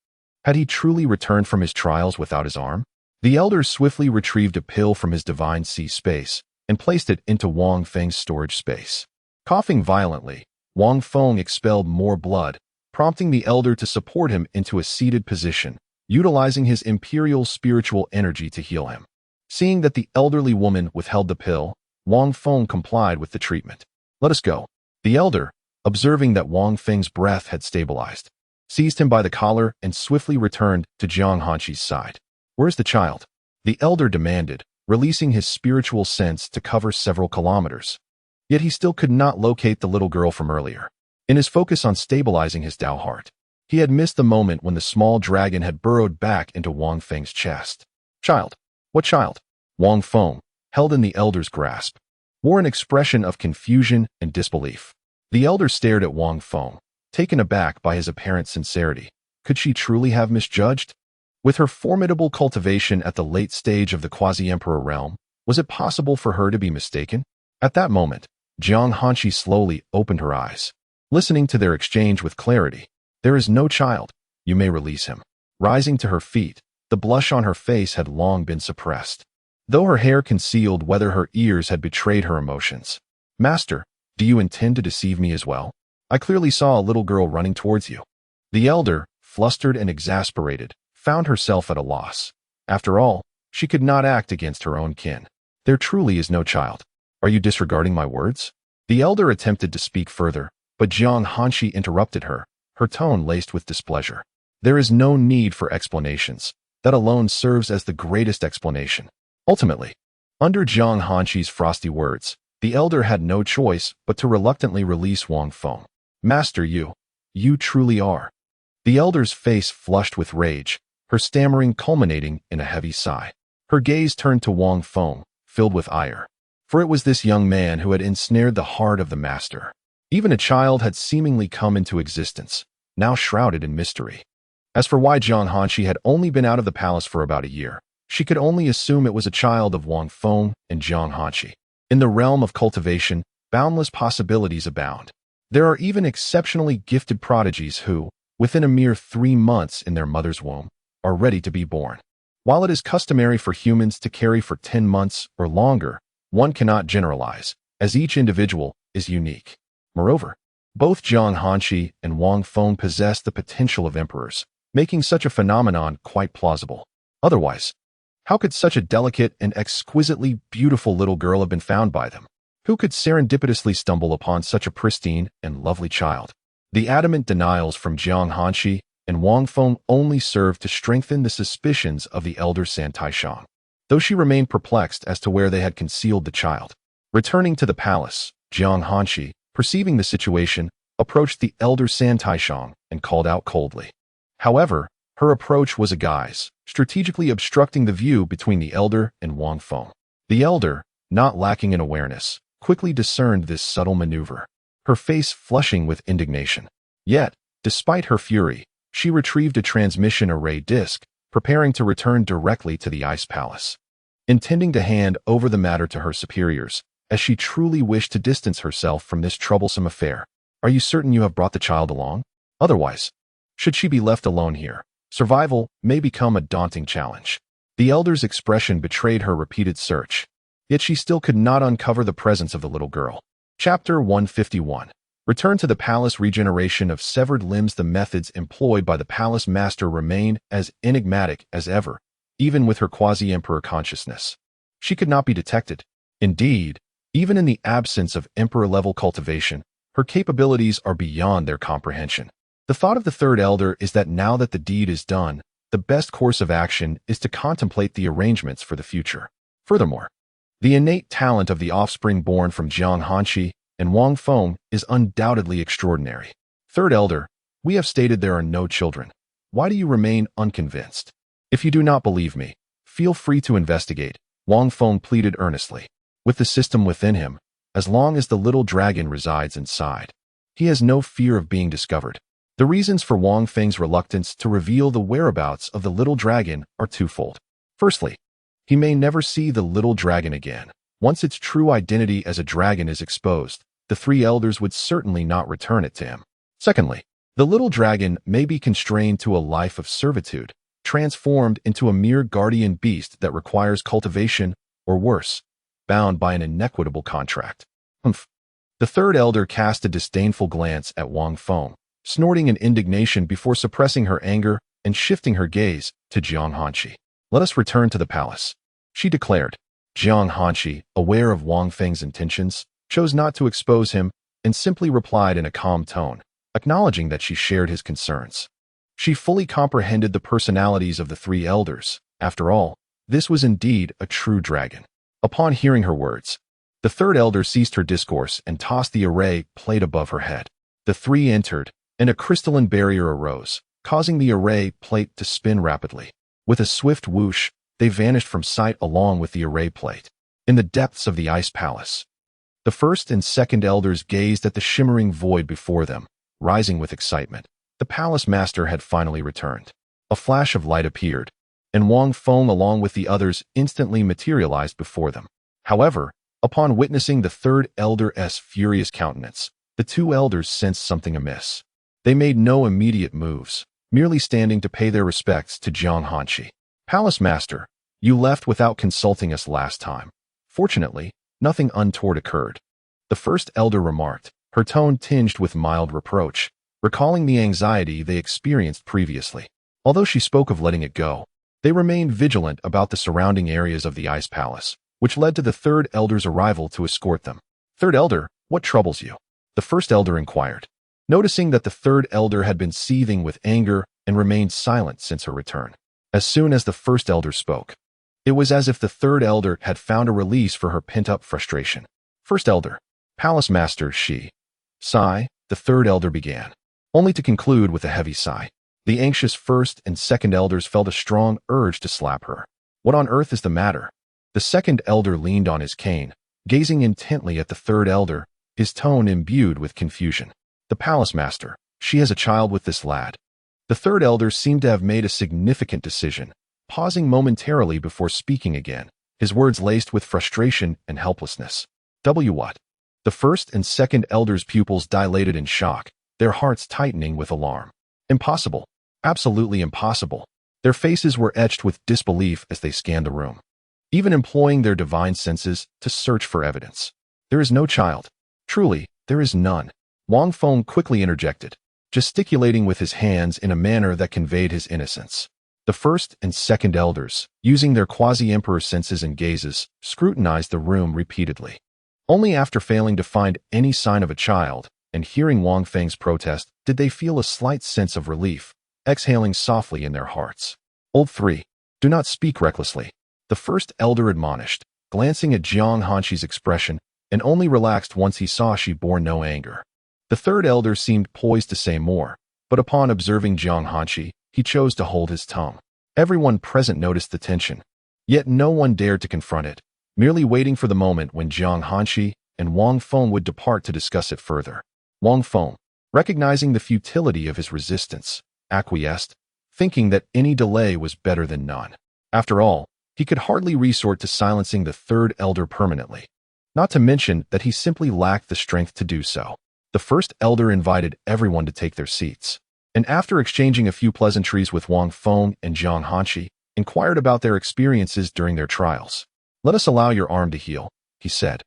Had he truly returned from his trials without his arm? The elder swiftly retrieved a pill from his divine sea space and placed it into Wang Feng's storage space. Coughing violently, Wang Feng expelled more blood, prompting the elder to support him into a seated position, utilizing his imperial spiritual energy to heal him. Seeing that the elderly woman withheld the pill, Wang Feng complied with the treatment. Let us go. The elder, observing that Wang Feng's breath had stabilized, seized him by the collar and swiftly returned to Jiang Hanshi's side. Where's the child? The elder demanded, releasing his spiritual sense to cover several kilometers. Yet he still could not locate the little girl from earlier. In his focus on stabilizing his Tao heart, he had missed the moment when the small dragon had burrowed back into Wang Feng's chest. Child? What child? Wang Feng, held in the elder's grasp, wore an expression of confusion and disbelief. The elder stared at Wang Feng, taken aback by his apparent sincerity. Could she truly have misjudged? With her formidable cultivation at the late stage of the quasi-emperor realm, was it possible for her to be mistaken? At that moment, Jiang Hanshi slowly opened her eyes, listening to their exchange with clarity. There is no child. You may release him. Rising to her feet, the blush on her face had long been suppressed, though her hair concealed whether her ears had betrayed her emotions. Master, do you intend to deceive me as well? I clearly saw a little girl running towards you. The elder, flustered and exasperated, found herself at a loss. After all, she could not act against her own kin. There truly is no child. Are you disregarding my words? The elder attempted to speak further, but Jiang Hanshi interrupted her, her tone laced with displeasure. There is no need for explanations. That alone serves as the greatest explanation. Ultimately, under Jiang Hanqi's frosty words, the elder had no choice but to reluctantly release Wang Feng. Master, you truly are. The elder's face flushed with rage, her stammering culminating in a heavy sigh. Her gaze turned to Wang Feng, filled with ire. For it was this young man who had ensnared the heart of the master. Even a child had seemingly come into existence, now shrouded in mystery. As for why Jiang Hanqi had only been out of the palace for about a year, she could only assume it was a child of Wang Feng and Jiang Hanqi. In the realm of cultivation, boundless possibilities abound. There are even exceptionally gifted prodigies who, within a mere 3 months in their mother's womb, are ready to be born. While it is customary for humans to carry for 10 months or longer, one cannot generalize, as each individual is unique. Moreover, both Jiang Hanqi and Wang Feng possess the potential of emperors, making such a phenomenon quite plausible. Otherwise, how could such a delicate and exquisitely beautiful little girl have been found by them? Who could serendipitously stumble upon such a pristine and lovely child? The adamant denials from Jiang Hanqi and Wang Feng only served to strengthen the suspicions of the elder San Taishang, though she remained perplexed as to where they had concealed the child. Returning to the palace, Jiang Hanqi, perceiving the situation, approached the elder San Taishang and called out coldly. However, her approach was a guise, strategically obstructing the view between the elder and Wang Feng. The elder, not lacking in awareness, quickly discerned this subtle maneuver, her face flushing with indignation. Yet, despite her fury, she retrieved a transmission array disc, preparing to return directly to the ice palace. Intending to hand over the matter to her superiors, as she truly wished to distance herself from this troublesome affair. Are you certain you have brought the child along? Otherwise, should she be left alone here, survival may become a daunting challenge. The elder's expression betrayed her repeated search, yet she still could not uncover the presence of the little girl. Chapter 151. Return to the palace. Regeneration of severed limbs. The methods employed by the palace master remained as enigmatic as ever, even with her quasi-emperor consciousness. She could not be detected. Indeed, even in the absence of emperor-level cultivation, her capabilities are beyond their comprehension. The thought of the third elder is that now that the deed is done, the best course of action is to contemplate the arrangements for the future. Furthermore, the innate talent of the offspring born from Jiang Hanqi and Wang Feng is undoubtedly extraordinary. Third elder, we have stated there are no children. Why do you remain unconvinced? If you do not believe me, feel free to investigate, Wang Feng pleaded earnestly. With the system within him, as long as the little dragon resides inside, he has no fear of being discovered. The reasons for Wang Feng's reluctance to reveal the whereabouts of the little dragon are twofold. Firstly, he may never see the little dragon again. Once its true identity as a dragon is exposed, the 3 elders would certainly not return it to him. Secondly, the little dragon may be constrained to a life of servitude, transformed into a mere guardian beast that requires cultivation, or worse, bound by an inequitable contract. Humph. The third elder cast a disdainful glance at Wang Feng, snorting in indignation before suppressing her anger and shifting her gaze to Jiang Hanqi. Let us return to the palace, she declared. Jiang Hanqi, aware of Wang Feng's intentions, chose not to expose him and simply replied in a calm tone, acknowledging that she shared his concerns. She fully comprehended the personalities of the 3 elders. After all, this was indeed a true dragon. Upon hearing her words, the third elder ceased her discourse and tossed the array plate above her head. The 3 entered, and a crystalline barrier arose, causing the array plate to spin rapidly. With a swift whoosh, they vanished from sight along with the array plate. In the depths of the ice palace, the first and second elders gazed at the shimmering void before them, rising with excitement. The palace master had finally returned. A flash of light appeared, and Wang Feng along with the others instantly materialized before them. However, upon witnessing the third elder's furious countenance, the 2 elders sensed something amiss. They made no immediate moves, merely standing to pay their respects to Jiang Hanqi. Palace master, you left without consulting us last time. Fortunately, nothing untoward occurred. The first elder remarked, her tone tinged with mild reproach, recalling the anxiety they experienced previously. Although she spoke of letting it go, they remained vigilant about the surrounding areas of the ice palace, which led to the third elder's arrival to escort them. Third elder, what troubles you? The first elder inquired. noticing that the third elder had been seething with anger and remained silent since her return. As soon as the first elder spoke, it was as if the third elder had found a release for her pent-up frustration. First elder, Palace Master, she. Sigh, the third elder began, only to conclude with a heavy sigh. The anxious first and second elders felt a strong urge to slap her. What on earth is the matter? The second elder leaned on his cane, gazing intently at the third elder, his tone imbued with confusion. The Palace Master, she has a child with this lad. The third elder seemed to have made a significant decision, pausing momentarily before speaking again, his words laced with frustration and helplessness. What? The first and second elders' pupils dilated in shock, their hearts tightening with alarm. Impossible. Absolutely impossible. Their faces were etched with disbelief as they scanned the room, even employing their divine senses to search for evidence. There is no child. Truly, there is none. Wang Feng quickly interjected, gesticulating with his hands in a manner that conveyed his innocence. The first and second elders, using their quasi-emperor senses and gazes, scrutinized the room repeatedly. Only after failing to find any sign of a child and hearing Wang Feng's protest did they feel a slight sense of relief, exhaling softly in their hearts. Old 3, do not speak recklessly, the first elder admonished, glancing at Jiang Hanxi's expression, and only relaxed once he saw she bore no anger. The third elder seemed poised to say more, but upon observing Jiang Hanxi, he chose to hold his tongue. Everyone present noticed the tension, yet no one dared to confront it, merely waiting for the moment when Jiang Hanxi and Wang Feng would depart to discuss it further. Wang Feng, recognizing the futility of his resistance, acquiesced, thinking that any delay was better than none. After all, he could hardly resort to silencing the third elder permanently, not to mention that he simply lacked the strength to do so. The first elder invited everyone to take their seats, and after exchanging a few pleasantries with Wang Feng and Jiang Hanxi, inquired about their experiences during their trials. Let us allow your arm to heal, he said.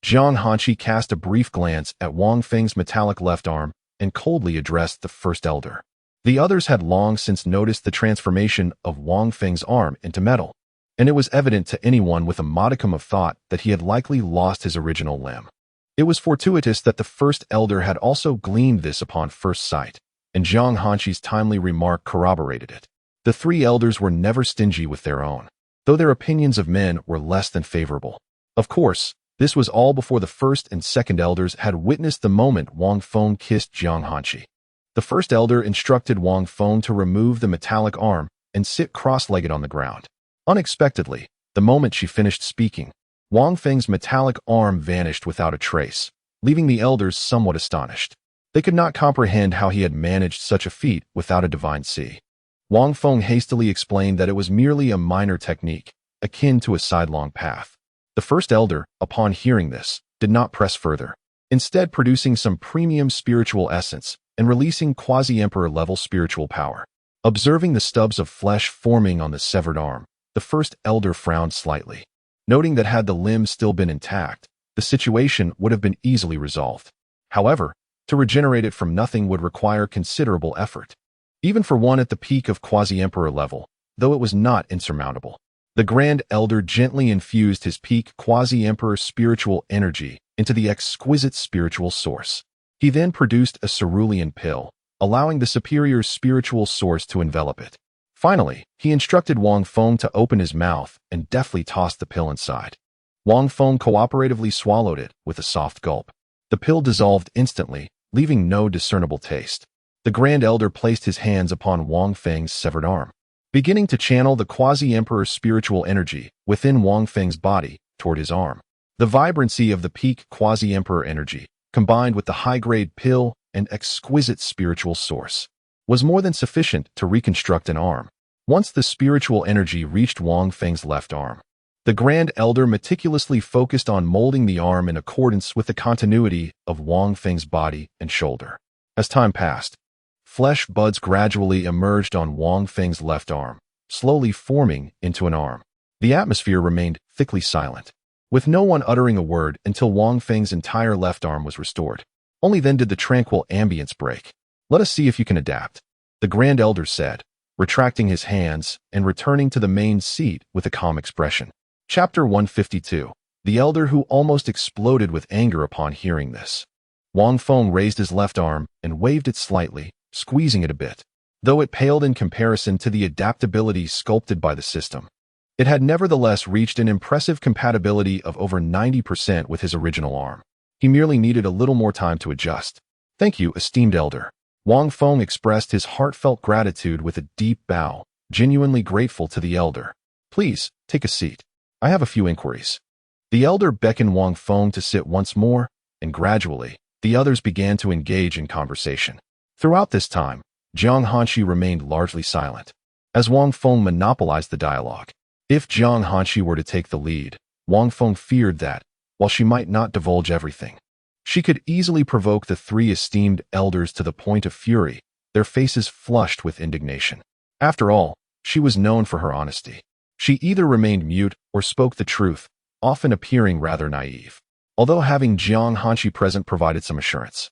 Jiang Hanxi cast a brief glance at Wang Feng's metallic left arm and coldly addressed the first elder. The others had long since noticed the transformation of Wang Feng's arm into metal, and it was evident to anyone with a modicum of thought that he had likely lost his original limb. It was fortuitous that the first elder had also gleaned this upon first sight, and Jiang Hanxi's timely remark corroborated it. The three elders were never stingy with their own, though their opinions of men were less than favorable. Of course, this was all before the first and second elders had witnessed the moment Wang Feng kissed Jiang Hanxi. The first elder instructed Wang Feng to remove the metallic arm and sit cross-legged on the ground. Unexpectedly, the moment she finished speaking, Wang Feng's metallic arm vanished without a trace, leaving the elders somewhat astonished. They could not comprehend how he had managed such a feat without a divine see. Wang Feng hastily explained that it was merely a minor technique, akin to a sidelong path. The first elder, upon hearing this, did not press further, instead producing some premium spiritual essence and releasing quasi-emperor level spiritual power. Observing the stubs of flesh forming on the severed arm, the first elder frowned slightly, noting that had the limb still been intact, the situation would have been easily resolved. However, to regenerate it from nothing would require considerable effort, even for one at the peak of quasi-emperor level, though it was not insurmountable. The Grand Elder gently infused his peak quasi-emperor spiritual energy into the exquisite spiritual source. He then produced a cerulean pill, allowing the superior spiritual source to envelop it. Finally, he instructed Wang Feng to open his mouth and deftly tossed the pill inside. Wang Feng cooperatively swallowed it with a soft gulp. The pill dissolved instantly, leaving no discernible taste. The Grand Elder placed his hands upon Wang Feng's severed arm, beginning to channel the quasi-emperor spiritual energy within Wang Feng's body toward his arm. The vibrancy of the peak quasi-emperor energy, combined with the high-grade pill and exquisite spiritual source, was more than sufficient to reconstruct an arm. Once the spiritual energy reached Wang Feng's left arm, the Grand Elder meticulously focused on molding the arm in accordance with the continuity of Wang Feng's body and shoulder. As time passed, flesh buds gradually emerged on Wang Feng's left arm, slowly forming into an arm. The atmosphere remained thickly silent, with no one uttering a word until Wang Feng's entire left arm was restored. Only then did the tranquil ambience break. Let us see if you can adapt, the Grand Elder said, retracting his hands and returning to the main seat with a calm expression. Chapter 152. The Elder who almost exploded with anger upon hearing this. Wang Feng raised his left arm and waved it slightly, squeezing it a bit. Though it paled in comparison to the adaptability sculpted by the system, it had nevertheless reached an impressive compatibility of over 90% with his original arm. He merely needed a little more time to adjust. "Thank you, esteemed elder." Wang Feng expressed his heartfelt gratitude with a deep bow, genuinely grateful to the elder. "Please, take a seat. I have a few inquiries." The elder beckoned Wang Feng to sit once more, and gradually, the others began to engage in conversation. Throughout this time, Jiang Hanshi remained largely silent, as Wang Feng monopolized the dialogue. If Jiang Hanshi were to take the lead, Wang Feng feared that, while she might not divulge everything, she could easily provoke the three esteemed elders to the point of fury, their faces flushed with indignation. After all, she was known for her honesty. She either remained mute or spoke the truth, often appearing rather naive. Although having Jiang Hanshi present provided some assurance,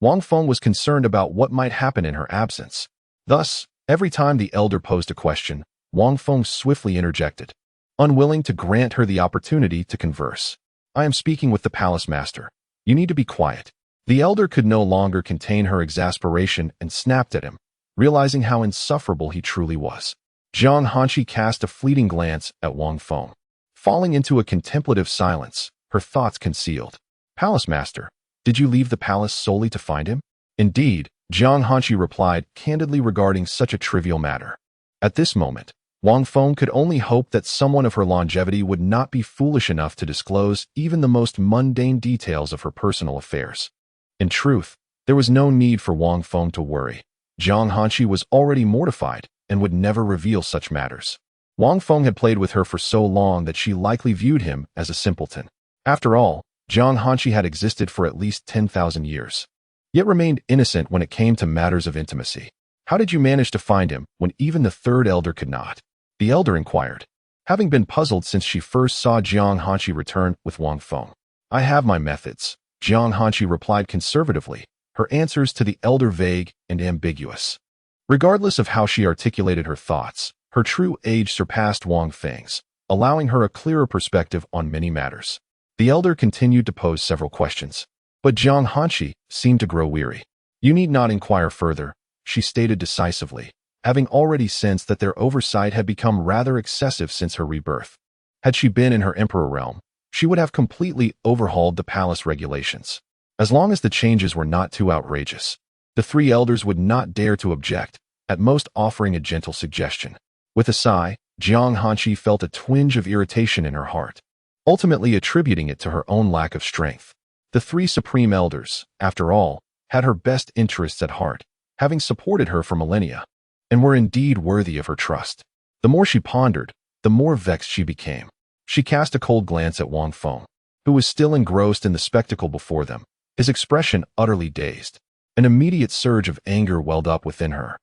Wang Feng was concerned about what might happen in her absence. Thus, every time the elder posed a question, Wang Feng swiftly interjected, unwilling to grant her the opportunity to converse. "I am speaking with the palace master. You need to be quiet." The elder could no longer contain her exasperation and snapped at him, realizing how insufferable he truly was. Jiang Hanshi cast a fleeting glance at Wang Feng, falling into a contemplative silence, her thoughts concealed. "Palace master, did you leave the palace solely to find him?" "Indeed," Jiang Hanshi replied candidly regarding such a trivial matter. At this moment, Wang Feng could only hope that someone of her longevity would not be foolish enough to disclose even the most mundane details of her personal affairs. In truth, there was no need for Wang Feng to worry. Jiang Hanshi was already mortified and would never reveal such matters. Wang Feng had played with her for so long that she likely viewed him as a simpleton. After all, Jiang Hanshi had existed for at least 10,000 years, yet remained innocent when it came to matters of intimacy. "How did you manage to find him when even the third elder could not?" the elder inquired, having been puzzled since she first saw Jiang Hanshi return with Wang Feng. "I have my methods," Jiang Hanshi replied conservatively, her answers to the elder vague and ambiguous. Regardless of how she articulated her thoughts, her true age surpassed Wang Feng's, allowing her a clearer perspective on many matters. The elder continued to pose several questions, but Jiang Hanshi seemed to grow weary. "You need not inquire further," she stated decisively, having already sensed that their oversight had become rather excessive since her rebirth. Had she been in her emperor realm, she would have completely overhauled the palace regulations. As long as the changes were not too outrageous, the three elders would not dare to object, at most offering a gentle suggestion. With a sigh, Jiang Hanshi felt a twinge of irritation in her heart, ultimately attributing it to her own lack of strength. The three supreme elders, after all, had her best interests at heart, having supported her for millennia, and were indeed worthy of her trust. The more she pondered, the more vexed she became. She cast a cold glance at Wang Feng, who was still engrossed in the spectacle before them, his expression utterly dazed. An immediate surge of anger welled up within her,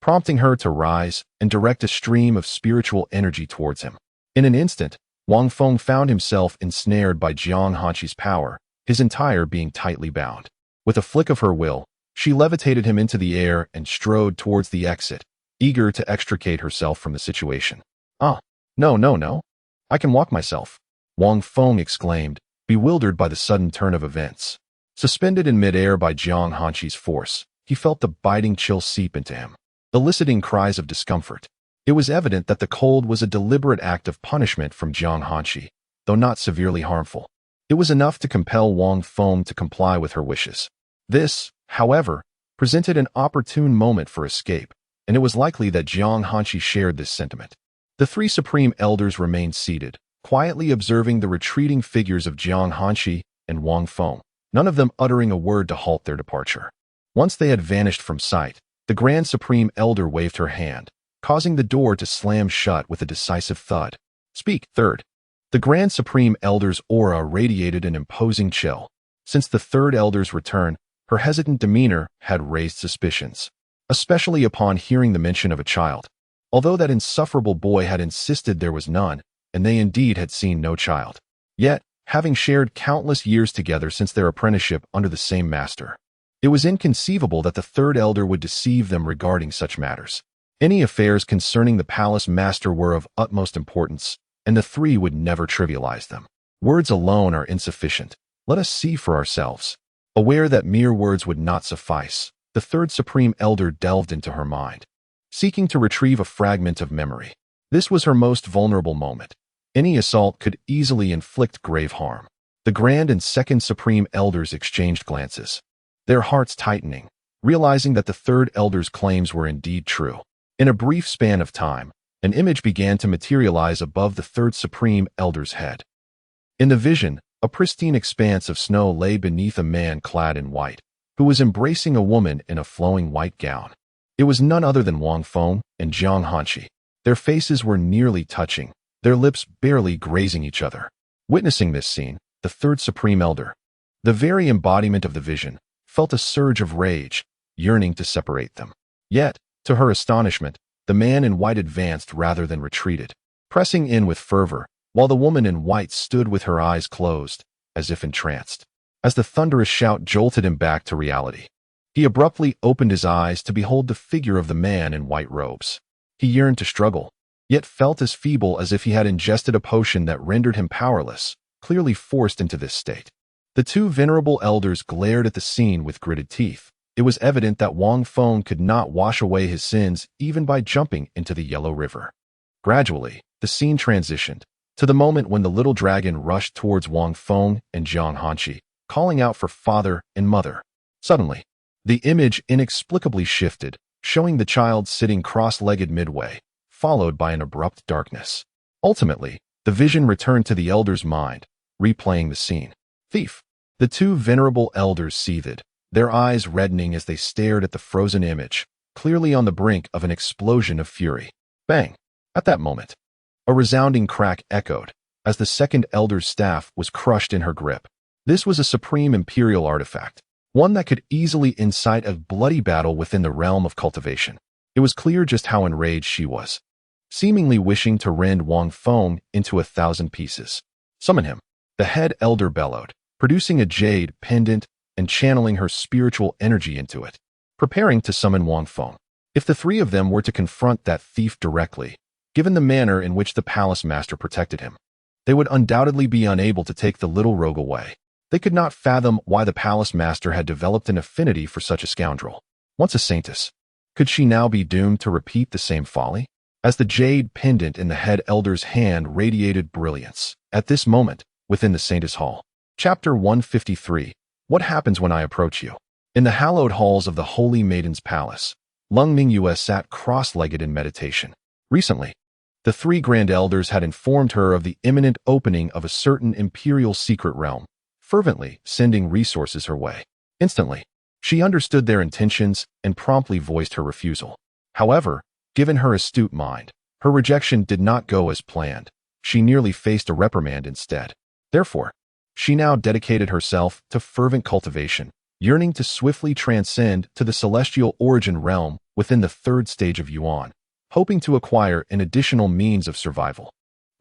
prompting her to rise and direct a stream of spiritual energy towards him. In an instant, Wang Feng found himself ensnared by Jiang Hanshi's power, his entire being tightly bound. With a flick of her will, she levitated him into the air and strode towards the exit, eager to extricate herself from the situation. "Ah, no. I can walk myself," Wang Feng exclaimed, bewildered by the sudden turn of events. Suspended in midair by Jiang Hanshi's force, he felt the biting chill seep into him, eliciting cries of discomfort. It was evident that the cold was a deliberate act of punishment from Jiang Hanshi, though not severely harmful. It was enough to compel Wang Feng to comply with her wishes. This, however, presented an opportune moment for escape, and it was likely that Jiang Hanshi shared this sentiment. The three supreme elders remained seated, quietly observing the retreating figures of Jiang Hanshi and Wang Feng, none of them uttering a word to halt their departure. Once they had vanished from sight, the Grand Supreme Elder waved her hand, causing the door to slam shut with a decisive thud. "Speak, third." The Grand Supreme Elder's aura radiated an imposing chill. Since the third elder's return, her hesitant demeanor had raised suspicions, especially upon hearing the mention of a child. Although that insufferable boy had insisted there was none, and they indeed had seen no child. Yet, having shared countless years together since their apprenticeship under the same master, it was inconceivable that the third elder would deceive them regarding such matters. Any affairs concerning the palace master were of utmost importance, and the three would never trivialize them. Words alone are insufficient. Let us see for ourselves. Aware that mere words would not suffice, the third Supreme Elder delved into her mind, seeking to retrieve a fragment of memory. This was her most vulnerable moment. Any assault could easily inflict grave harm. The Grand and Second Supreme Elders exchanged glances, their hearts tightening, realizing that the Third Elder's claims were indeed true. In a brief span of time, an image began to materialize above the Third Supreme Elder's head. In the vision, a pristine expanse of snow lay beneath a man clad in white, who was embracing a woman in a flowing white gown. It was none other than Wang Feng and Jiang Hanqi. Their faces were nearly touching, their lips barely grazing each other. Witnessing this scene, the Third Supreme Elder, the very embodiment of the vision, felt a surge of rage, yearning to separate them. Yet, to her astonishment, the man in white advanced rather than retreated, pressing in with fervor, while the woman in white stood with her eyes closed, as if entranced. As the thunderous shout jolted him back to reality, he abruptly opened his eyes to behold the figure of the man in white robes. He yearned to struggle, yet felt as feeble as if he had ingested a potion that rendered him powerless, clearly forced into this state. The two venerable elders glared at the scene with gritted teeth. It was evident that Wang Feng could not wash away his sins even by jumping into the Yellow River. Gradually, the scene transitioned to the moment when the little dragon rushed towards Wang Feng and Jiang Hanqi, calling out for father and mother. Suddenly, the image inexplicably shifted, showing the child sitting cross-legged midway, followed by an abrupt darkness. Ultimately, the vision returned to the elder's mind, replaying the scene. Thief! The two venerable elders seethed, their eyes reddening as they stared at the frozen image, clearly on the brink of an explosion of fury. Bang! At that moment, a resounding crack echoed, as the second elder's staff was crushed in her grip. This was a supreme imperial artifact, one that could easily incite a bloody battle within the realm of cultivation. It was clear just how enraged she was, seemingly wishing to rend Wang Feng into 1,000 pieces. Summon him, the head elder bellowed, producing a jade pendant and channeling her spiritual energy into it, preparing to summon Wang Feng. If the three of them were to confront that thief directly, given the manner in which the palace master protected him, they would undoubtedly be unable to take the little rogue away. They could not fathom why the palace master had developed an affinity for such a scoundrel. Once a saintess, could she now be doomed to repeat the same folly? As the jade pendant in the head elder's hand radiated brilliance, at this moment, within the saintess hall. Chapter 153. What happens when I approach you? In the hallowed halls of the Holy Maiden's palace, Lung Mingyue sat cross-legged in meditation. Recently, the three grand elders had informed her of the imminent opening of a certain imperial secret realm, fervently sending resources her way. Instantly, she understood their intentions and promptly voiced her refusal. However, given her astute mind, her rejection did not go as planned. She nearly faced a reprimand instead. Therefore, she now dedicated herself to fervent cultivation, yearning to swiftly transcend to the celestial origin realm within the third stage of Yuan, hoping to acquire an additional means of survival.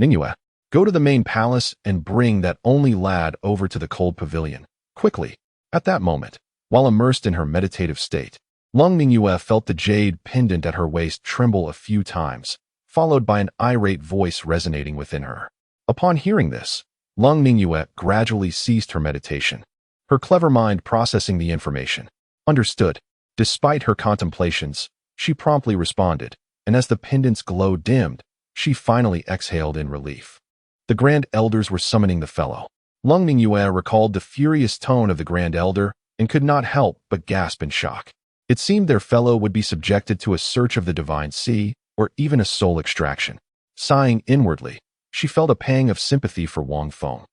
Mingyue, go to the main palace and bring that only lad over to the cold pavilion, quickly. At that moment, while immersed in her meditative state, Lung Mingyue felt the jade pendant at her waist tremble a few times, followed by an irate voice resonating within her. Upon hearing this, Lung Mingyue gradually ceased her meditation, her clever mind processing the information. Understood. Despite her contemplations, she promptly responded, and as the pendant's glow dimmed, she finally exhaled in relief. The Grand Elders were summoning the fellow. Lung Mingyue recalled the furious tone of the Grand Elder and could not help but gasp in shock. It seemed their fellow would be subjected to a search of the Divine Sea or even a soul extraction. Sighing inwardly, she felt a pang of sympathy for Wang Feng,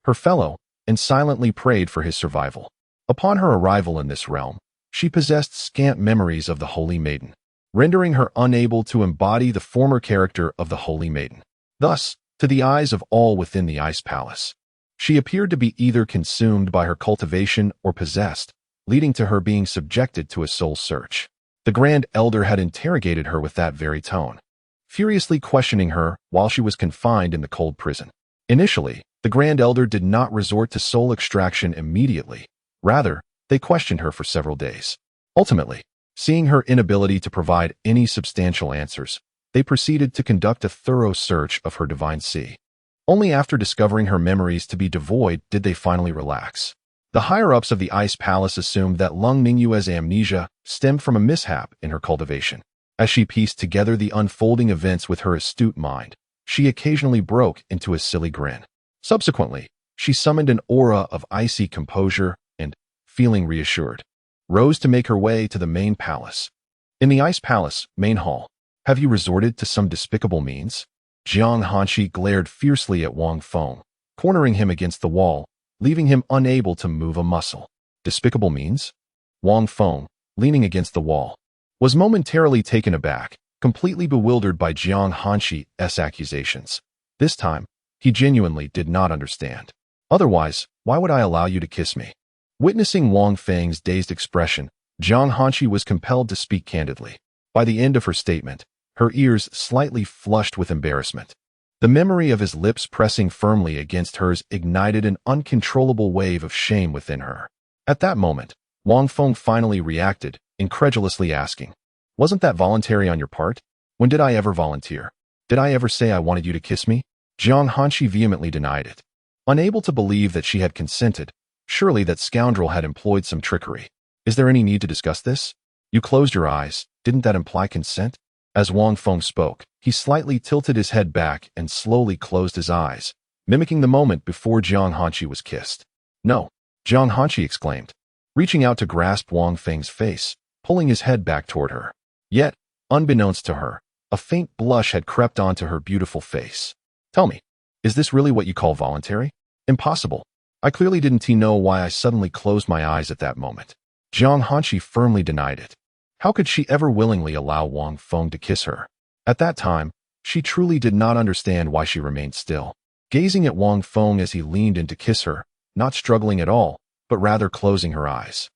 her fellow, and silently prayed for his survival. Upon her arrival in this realm, she possessed scant memories of the Holy Maiden, rendering her unable to embody the former character of the Holy Maiden. Thus, to the eyes of all within the Ice Palace, she appeared to be either consumed by her cultivation or possessed, leading to her being subjected to a soul search. The Grand Elder had interrogated her with that very tone, furiously questioning her while she was confined in the cold prison. Initially, the Grand Elder did not resort to soul extraction immediately. Rather, they questioned her for several days. Ultimately, seeing her inability to provide any substantial answers, they proceeded to conduct a thorough search of her Divine Sea. Only after discovering her memories to be devoid did they finally relax. The higher-ups of the Ice Palace assumed that Lung Ningyue's amnesia stemmed from a mishap in her cultivation. As she pieced together the unfolding events with her astute mind, she occasionally broke into a silly grin. Subsequently, she summoned an aura of icy composure and, feeling reassured, rose to make her way to the main palace. In the Ice Palace main hall, have you resorted to some despicable means? Jiang Hanshi glared fiercely at Wang Feng, cornering him against the wall, leaving him unable to move a muscle. Despicable means? Wang Feng, leaning against the wall, was momentarily taken aback, completely bewildered by Jiang Hanshi's accusations. This time, he genuinely did not understand. Otherwise, why would I allow you to kiss me? Witnessing Wang Feng's dazed expression, Jiang Hanshi was compelled to speak candidly. By the end of her statement, her ears slightly flushed with embarrassment. The memory of his lips pressing firmly against hers ignited an uncontrollable wave of shame within her. At that moment, Wang Feng finally reacted, incredulously asking, "Wasn't that voluntary on your part? When did I ever volunteer? Did I ever say I wanted you to kiss me?" Jiang Hanshi vehemently denied it. Unable to believe that she had consented, surely that scoundrel had employed some trickery. "Is there any need to discuss this? You closed your eyes. Didn't that imply consent?" As Wang Feng spoke, he slightly tilted his head back and slowly closed his eyes, mimicking the moment before Jiang Hanshi was kissed. "No," Jiang Hanshi exclaimed, reaching out to grasp Wang Feng's face, pulling his head back toward her. Yet, unbeknownst to her, a faint blush had crept onto her beautiful face. "Tell me, is this really what you call voluntary?" "Impossible. I clearly didn't know why I suddenly closed my eyes at that moment." Jiang Hanshi firmly denied it. How could she ever willingly allow Wang Feng to kiss her? At that time, she truly did not understand why she remained still, gazing at Wang Feng as he leaned in to kiss her, not struggling at all, but rather closing her eyes.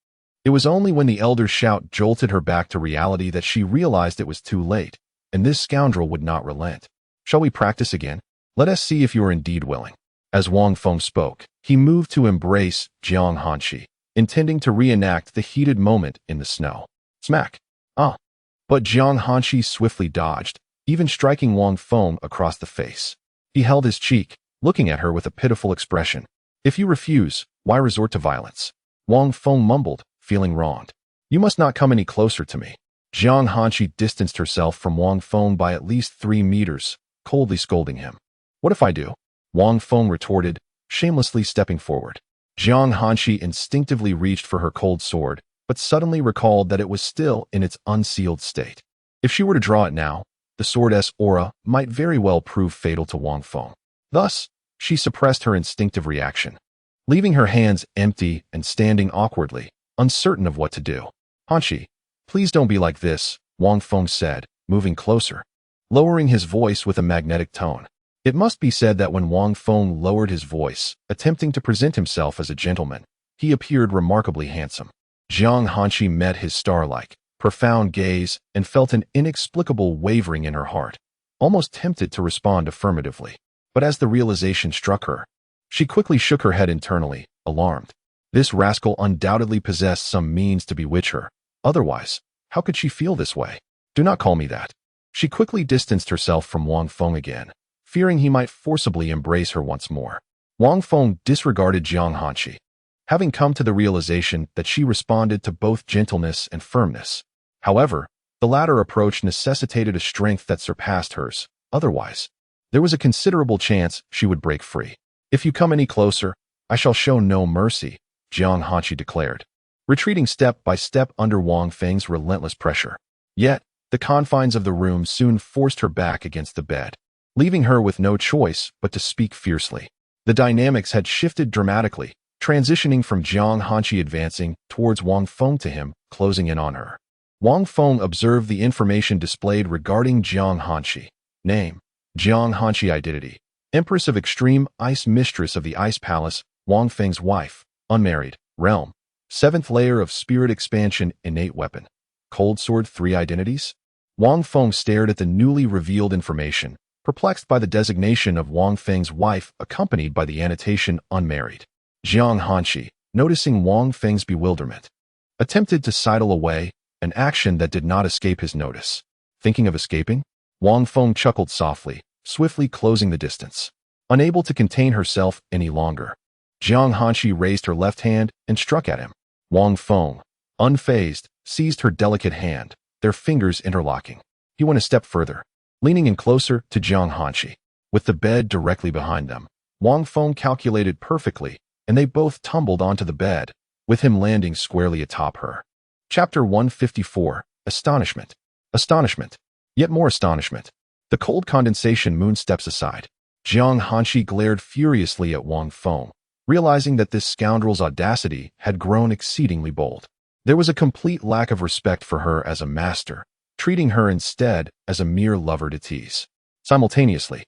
It was only when the elder's shout jolted her back to reality that she realized it was too late, and this scoundrel would not relent. "Shall we practice again? Let us see if you are indeed willing." As Wang Feng spoke, he moved to embrace Jiang Hanshi, intending to reenact the heated moment in the snow. Smack. Ah. But Jiang Hanshi swiftly dodged, even striking Wang Feng across the face. He held his cheek, looking at her with a pitiful expression. "If you refuse, why resort to violence?" Wang Feng mumbled, feeling wronged. "You must not come any closer to me." Jiang Hanshi distanced herself from Wang Feng by at least 3 meters, coldly scolding him. "What if I do?" Wang Feng retorted, shamelessly stepping forward. Jiang Hanshi instinctively reached for her cold sword, but suddenly recalled that it was still in its unsealed state. If she were to draw it now, the sword's aura might very well prove fatal to Wang Feng. Thus, she suppressed her instinctive reaction, leaving her hands empty and standing awkwardly, uncertain of what to do. "Hanshi, please don't be like this," Wang Feng said, moving closer, lowering his voice with a magnetic tone. It must be said that when Wang Feng lowered his voice, attempting to present himself as a gentleman, he appeared remarkably handsome. Jiang Hanshi met his star-like, profound gaze and felt an inexplicable wavering in her heart, almost tempted to respond affirmatively. But as the realization struck her, she quickly shook her head internally, alarmed. This rascal undoubtedly possessed some means to bewitch her. Otherwise, how could she feel this way? "Do not call me that." She quickly distanced herself from Wang Feng again, fearing he might forcibly embrace her once more. Wang Feng disregarded Jiang Hanshi, having come to the realization that she responded to both gentleness and firmness. However, the latter approach necessitated a strength that surpassed hers. Otherwise, there was a considerable chance she would break free. "If you come any closer, I shall show no mercy," Jiang Hanshi declared, retreating step by step under Wang Feng's relentless pressure. Yet, the confines of the room soon forced her back against the bed, leaving her with no choice but to speak fiercely. The dynamics had shifted dramatically, transitioning from Jiang Hanshi advancing towards Wang Feng to him, closing in on her. Wang Feng observed the information displayed regarding Jiang Hanshi. Name: Jiang Hanshi. Identity: Empress of Extreme Ice, Mistress of the Ice Palace, Wang Feng's wife, unmarried. Realm: 7th layer of Spirit Expansion. Innate weapon: Cold Sword. 3 identities. Wang Feng stared at the newly revealed information, perplexed by the designation of Wang Feng's wife accompanied by the annotation unmarried. Jiang Hanshi, noticing Wang Feng's bewilderment, attempted to sidle away, an action that did not escape his notice. Thinking of escaping? Wang Feng chuckled softly, swiftly closing the distance. Unable to contain herself any longer, Jiang Hanshi raised her left hand and struck at him. Wang Feng, unfazed, seized her delicate hand, their fingers interlocking. He went a step further, leaning in closer to Jiang Hanshi. With the bed directly behind them, Wang Feng calculated perfectly, and they both tumbled onto the bed, with him landing squarely atop her. Chapter 154. Astonishment. Astonishment. Yet more astonishment. The cold condensation moon steps aside. Jiang Hanshi glared furiously at Wang Feng, realizing that this scoundrel's audacity had grown exceedingly bold. There was a complete lack of respect for her as a master, treating her instead as a mere lover to tease. Simultaneously,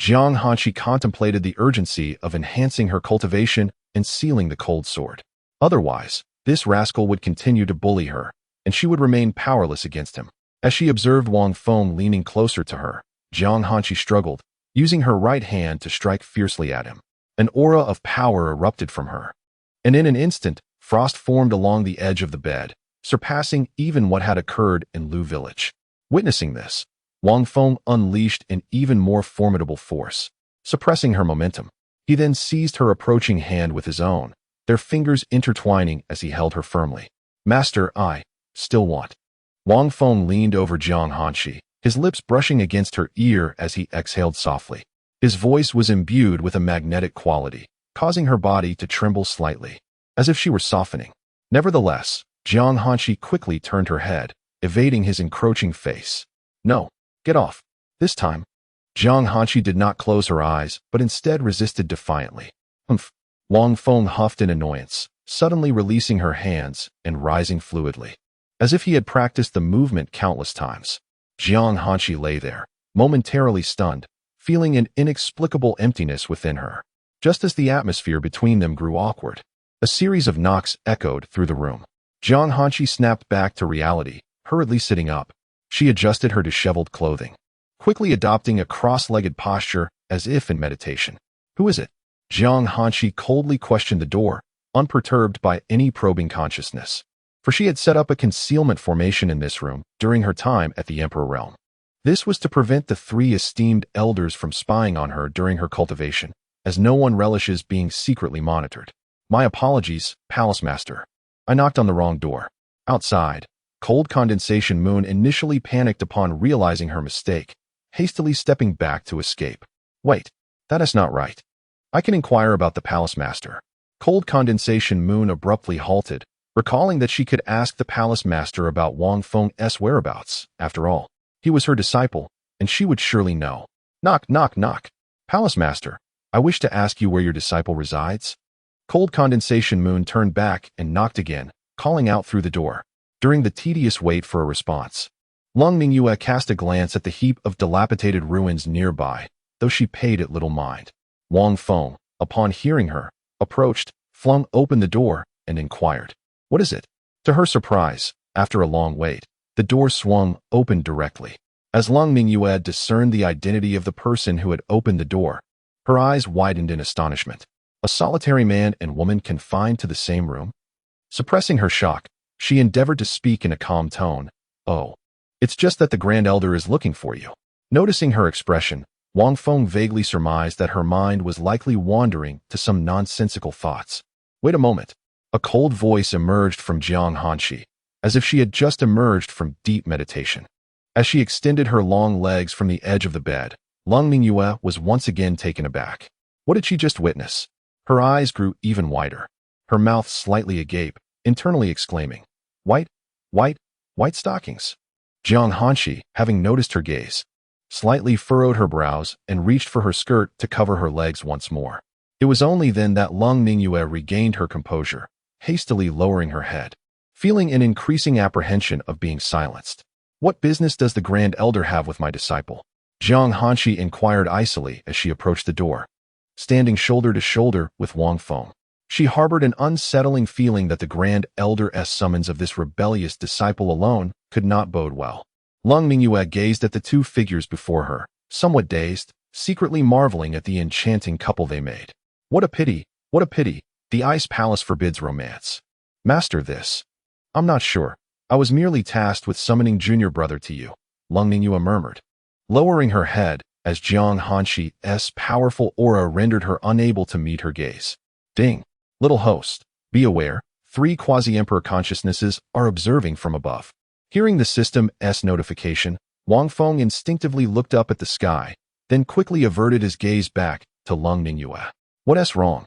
Jiang Hanshi contemplated the urgency of enhancing her cultivation and sealing the cold sword. Otherwise, this rascal would continue to bully her, and she would remain powerless against him. As she observed Wang Feng leaning closer to her, Jiang Hanshi struggled, using her right hand to strike fiercely at him. An aura of power erupted from her, and in an instant, frost formed along the edge of the bed, surpassing even what had occurred in Lu village. Witnessing this, Wang Feng unleashed an even more formidable force, suppressing her momentum. He then seized her approaching hand with his own, their fingers intertwining as he held her firmly. Master, I still want. Wang Feng leaned over Jiang Hanshi, his lips brushing against her ear as he exhaled softly. His voice was imbued with a magnetic quality, causing her body to tremble slightly, as if she were softening. Nevertheless, Jiang Hanshi quickly turned her head, evading his encroaching face. No, get off. This time, Jiang Hanshi did not close her eyes, but instead resisted defiantly. Humph. Wang Feng huffed in annoyance, suddenly releasing her hands and rising fluidly, as if he had practiced the movement countless times. Jiang Hanshi lay there, momentarily stunned, feeling an inexplicable emptiness within her. Just as the atmosphere between them grew awkward, a series of knocks echoed through the room. Jiang Hanshi snapped back to reality, hurriedly sitting up. She adjusted her disheveled clothing, quickly adopting a cross-legged posture as if in meditation. Who is it? Jiang Hanshi coldly questioned the door, unperturbed by any probing consciousness, for she had set up a concealment formation in this room during her time at the Emperor Realm. This was to prevent the three esteemed elders from spying on her during her cultivation, as no one relishes being secretly monitored. My apologies, Palace Master. I knocked on the wrong door. Outside, Cold Condensation Moon initially panicked upon realizing her mistake, hastily stepping back to escape. Wait, that is not right. I can inquire about the Palace Master. Cold Condensation Moon abruptly halted, recalling that she could ask the Palace Master about Wang Feng's whereabouts. After all, he was her disciple, and she would surely know. Knock, knock, knock. Palace Master, I wish to ask you where your disciple resides. Cold Condensation Moon turned back and knocked again, calling out through the door. During the tedious wait for a response, Lung Mingyue cast a glance at the heap of dilapidated ruins nearby, though she paid it little mind. Wang Feng, upon hearing her, approached, flung open the door, and inquired, "What is it?" To her surprise, after a long wait, the door swung open directly. As Lung Mingyue discerned the identity of the person who had opened the door, her eyes widened in astonishment. A solitary man and woman confined to the same room? Suppressing her shock, she endeavored to speak in a calm tone. "Oh, it's just that the Grand Elder is looking for you." Noticing her expression, Wang Feng vaguely surmised that her mind was likely wandering to some nonsensical thoughts. Wait a moment. A cold voice emerged from Jiang Hanshi, as if she had just emerged from deep meditation. As she extended her long legs from the edge of the bed, Lung Mingyue was once again taken aback. What did she just witness? Her eyes grew even wider, her mouth slightly agape, internally exclaiming, White stockings." Jiang Hanshi, having noticed her gaze, slightly furrowed her brows and reached for her skirt to cover her legs once more. It was only then that Lung Mingyue regained her composure, hastily lowering her head, feeling an increasing apprehension of being silenced. "What business does the Grand Elder have with my disciple?" Jiang Hanshi inquired icily as she approached the door. Standing shoulder to shoulder with Wang Feng, she harbored an unsettling feeling that the Grand Elder's summons of this rebellious disciple alone could not bode well. Lung Mingyue gazed at the two figures before her, somewhat dazed, secretly marveling at the enchanting couple they made. What a pity, the Ice Palace forbids romance. Master, this. I'm not sure. I was merely tasked with summoning junior brother to you, Lung Mingyue murmured, lowering her head as Jiang Hanshi's powerful aura rendered her unable to meet her gaze. Ding. Little host, be aware, 3 quasi-emperor consciousnesses are observing from above. Hearing the system's notification, Wang Feng instinctively looked up at the sky, then quickly averted his gaze back to Lung Ningyue. What's wrong?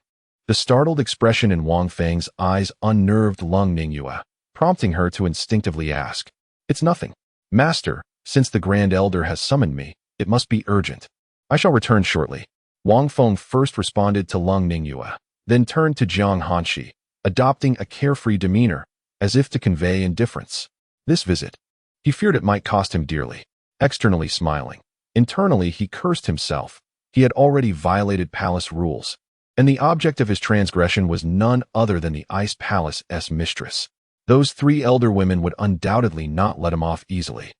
The startled expression in Wang Feng's eyes unnerved Lung Ningyue, prompting her to instinctively ask. It's nothing. Master, since the Grand Elder has summoned me, it must be urgent. I shall return shortly. Wang Feng first responded to Lung Ningyue, then turned to Jiang Hanshi, adopting a carefree demeanor, as if to convey indifference. This visit, he feared it might cost him dearly. Externally smiling, internally he cursed himself. He had already violated palace rules, and the object of his transgression was none other than the Ice Palace's mistress. Those 3 elder women would undoubtedly not let him off easily,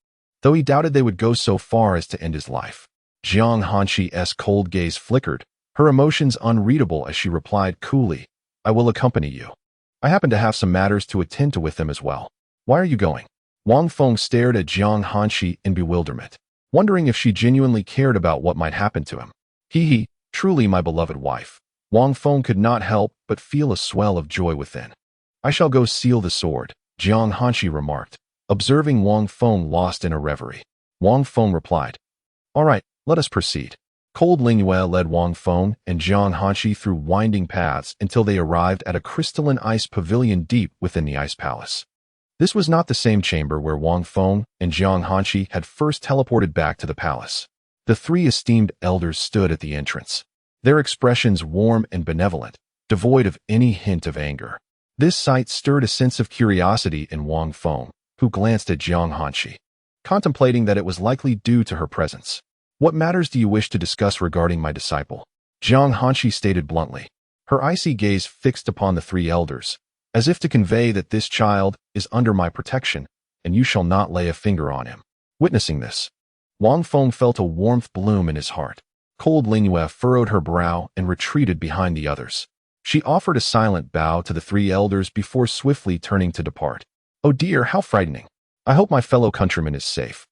though he doubted they would go so far as to end his life. Jiang Hanshi's cold gaze flickered, her emotions unreadable as she replied coolly, I will accompany you. I happen to have some matters to attend to with them as well. Why are you going? Wang Feng stared at Jiang Hanshi in bewilderment, wondering if she genuinely cared about what might happen to him. He, truly my beloved wife. Wang Feng could not help but feel a swell of joy within. I shall go seal the sword, Jiang Hanshi remarked, observing Wang Feng lost in a reverie. Wang Feng replied, All right, let us proceed. Cold Lingyue led Wang Feng and Jiang Hanshi through winding paths until they arrived at a crystalline ice pavilion deep within the Ice Palace. This was not the same chamber where Wang Feng and Jiang Hanshi had first teleported back to the palace. The 3 esteemed elders stood at the entrance, their expressions warm and benevolent, devoid of any hint of anger. This sight stirred a sense of curiosity in Wang Feng, who glanced at Jiang Hanshi, contemplating that it was likely due to her presence. What matters do you wish to discuss regarding my disciple? Jiang Hanshi stated bluntly, her icy gaze fixed upon the 3 elders, as if to convey that this child is under my protection, and you shall not lay a finger on him. Witnessing this, Wang Feng felt a warmth bloom in his heart. Cold Lingyue furrowed her brow and retreated behind the others. She offered a silent bow to the 3 elders before swiftly turning to depart. Oh dear, how frightening. I hope my fellow countryman is safe.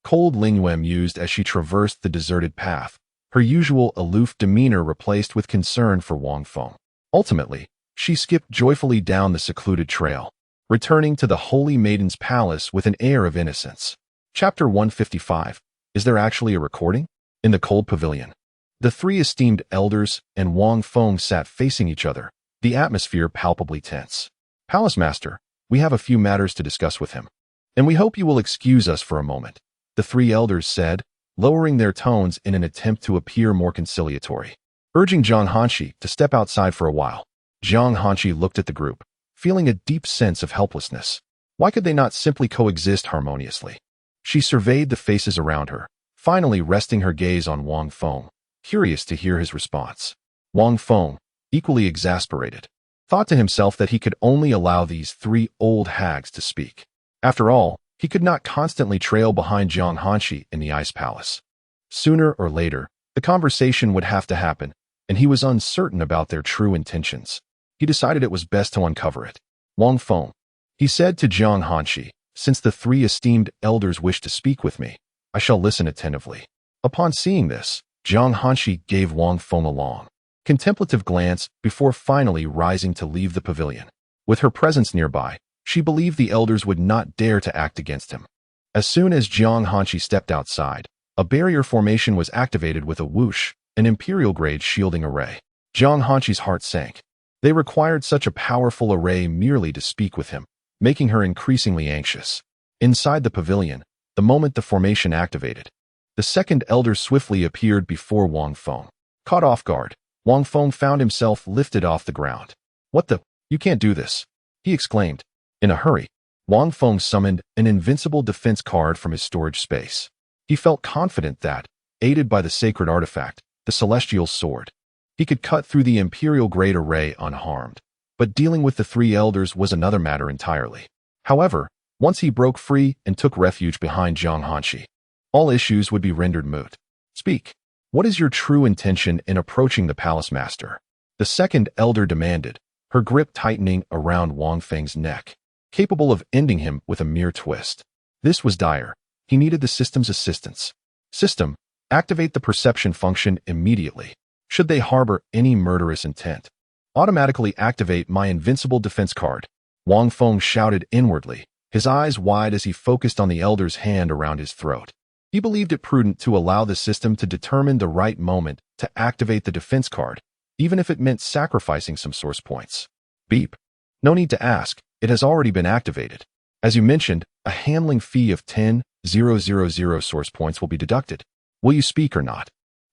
Cold Lingyue mused as she traversed the deserted path, her usual aloof demeanor replaced with concern for Wang Feng. Ultimately, she skipped joyfully down the secluded trail, returning to the Holy Maiden's palace with an air of innocence. Chapter 155. Is there actually a recording? In the cold pavilion, the 3 esteemed elders and Wang Feng sat facing each other, the atmosphere palpably tense. Palace Master, we have a few matters to discuss with him, and we hope you will excuse us for a moment, the 3 elders said, lowering their tones in an attempt to appear more conciliatory, urging Jiang Hanshi to step outside for a while. Jiang Hanshi looked at the group, feeling a deep sense of helplessness. Why could they not simply coexist harmoniously? She surveyed the faces around her, finally resting her gaze on Wang Feng, curious to hear his response. Wang Feng, equally exasperated, thought to himself that he could only allow these 3 old hags to speak. After all, he could not constantly trail behind Jiang Hanshi in the Ice Palace. Sooner or later, the conversation would have to happen, and he was uncertain about their true intentions. He decided it was best to uncover it. Wang Feng, he said to Jiang Hanshi, since the 3 esteemed elders wish to speak with me, I shall listen attentively. Upon seeing this, Jiang Hanshi gave Wang Feng a long, contemplative glance before finally rising to leave the pavilion. With her presence nearby, she believed the elders would not dare to act against him. As soon as Jiang Hanshi stepped outside, a barrier formation was activated with a whoosh, an imperial-grade shielding array. Jiang Hanshi's heart sank. They required such a powerful array merely to speak with him, making her increasingly anxious. Inside the pavilion, the moment the formation activated, the 2nd elder swiftly appeared before Wang Feng. Caught off guard, Wang Feng found himself lifted off the ground. What the? You can't do this, he exclaimed. In a hurry, Wang Feng summoned an invincible defense card from his storage space. He felt confident that, aided by the sacred artifact, the celestial sword, he could cut through the imperial-grade array unharmed. But dealing with the 3 elders was another matter entirely. However, once he broke free and took refuge behind Jiang Hanshi, all issues would be rendered moot. Speak. What is your true intention in approaching the palace master? The 2nd elder demanded, her grip tightening around Wang Feng's neck, capable of ending him with a mere twist. This was dire. He needed the system's assistance. System, activate the perception function immediately, should they harbor any murderous intent. Automatically activate my invincible defense card. Wang Feng shouted inwardly, his eyes wide as he focused on the elder's hand around his throat. He believed it prudent to allow the system to determine the right moment to activate the defense card, even if it meant sacrificing some source points. Beep. No need to ask, it has already been activated. As you mentioned, a handling fee of 10,000 source points will be deducted. Will you speak or not?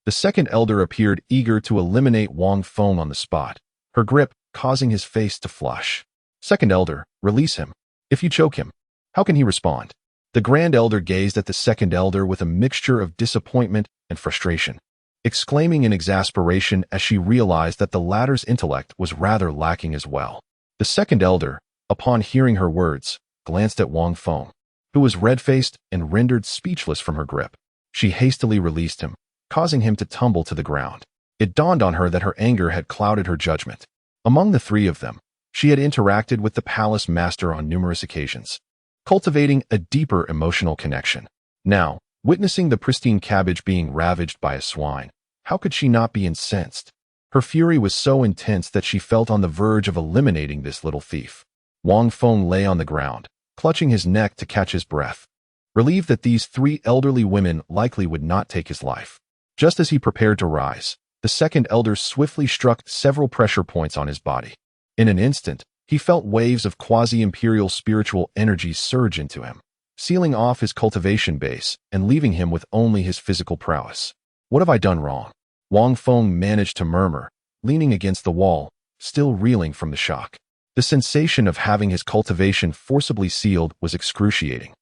The second elder appeared eager to eliminate Wang Feng on the spot, her grip causing his face to flush. Second elder, release him. If you choke him, how can he respond? The Grand Elder gazed at the second elder with a mixture of disappointment and frustration, exclaiming in exasperation as she realized that the latter's intellect was rather lacking as well. The second elder, upon hearing her words, glanced at Wang Feng, who was red-faced and rendered speechless from her grip. She hastily released him, causing him to tumble to the ground. It dawned on her that her anger had clouded her judgment. Among the three of them, she had interacted with the palace master on numerous occasions, cultivating a deeper emotional connection. Now, witnessing the pristine cabbage being ravaged by a swine, how could she not be incensed? Her fury was so intense that she felt on the verge of eliminating this little thief. Wang Feng lay on the ground, clutching his neck to catch his breath, relieved that these three elderly women likely would not take his life. Just as he prepared to rise, the second elder swiftly struck several pressure points on his body. In an instant, he felt waves of quasi-imperial spiritual energy surge into him, sealing off his cultivation base and leaving him with only his physical prowess. What have I done wrong? Wang Feng managed to murmur, leaning against the wall, still reeling from the shock. The sensation of having his cultivation forcibly sealed was excruciating,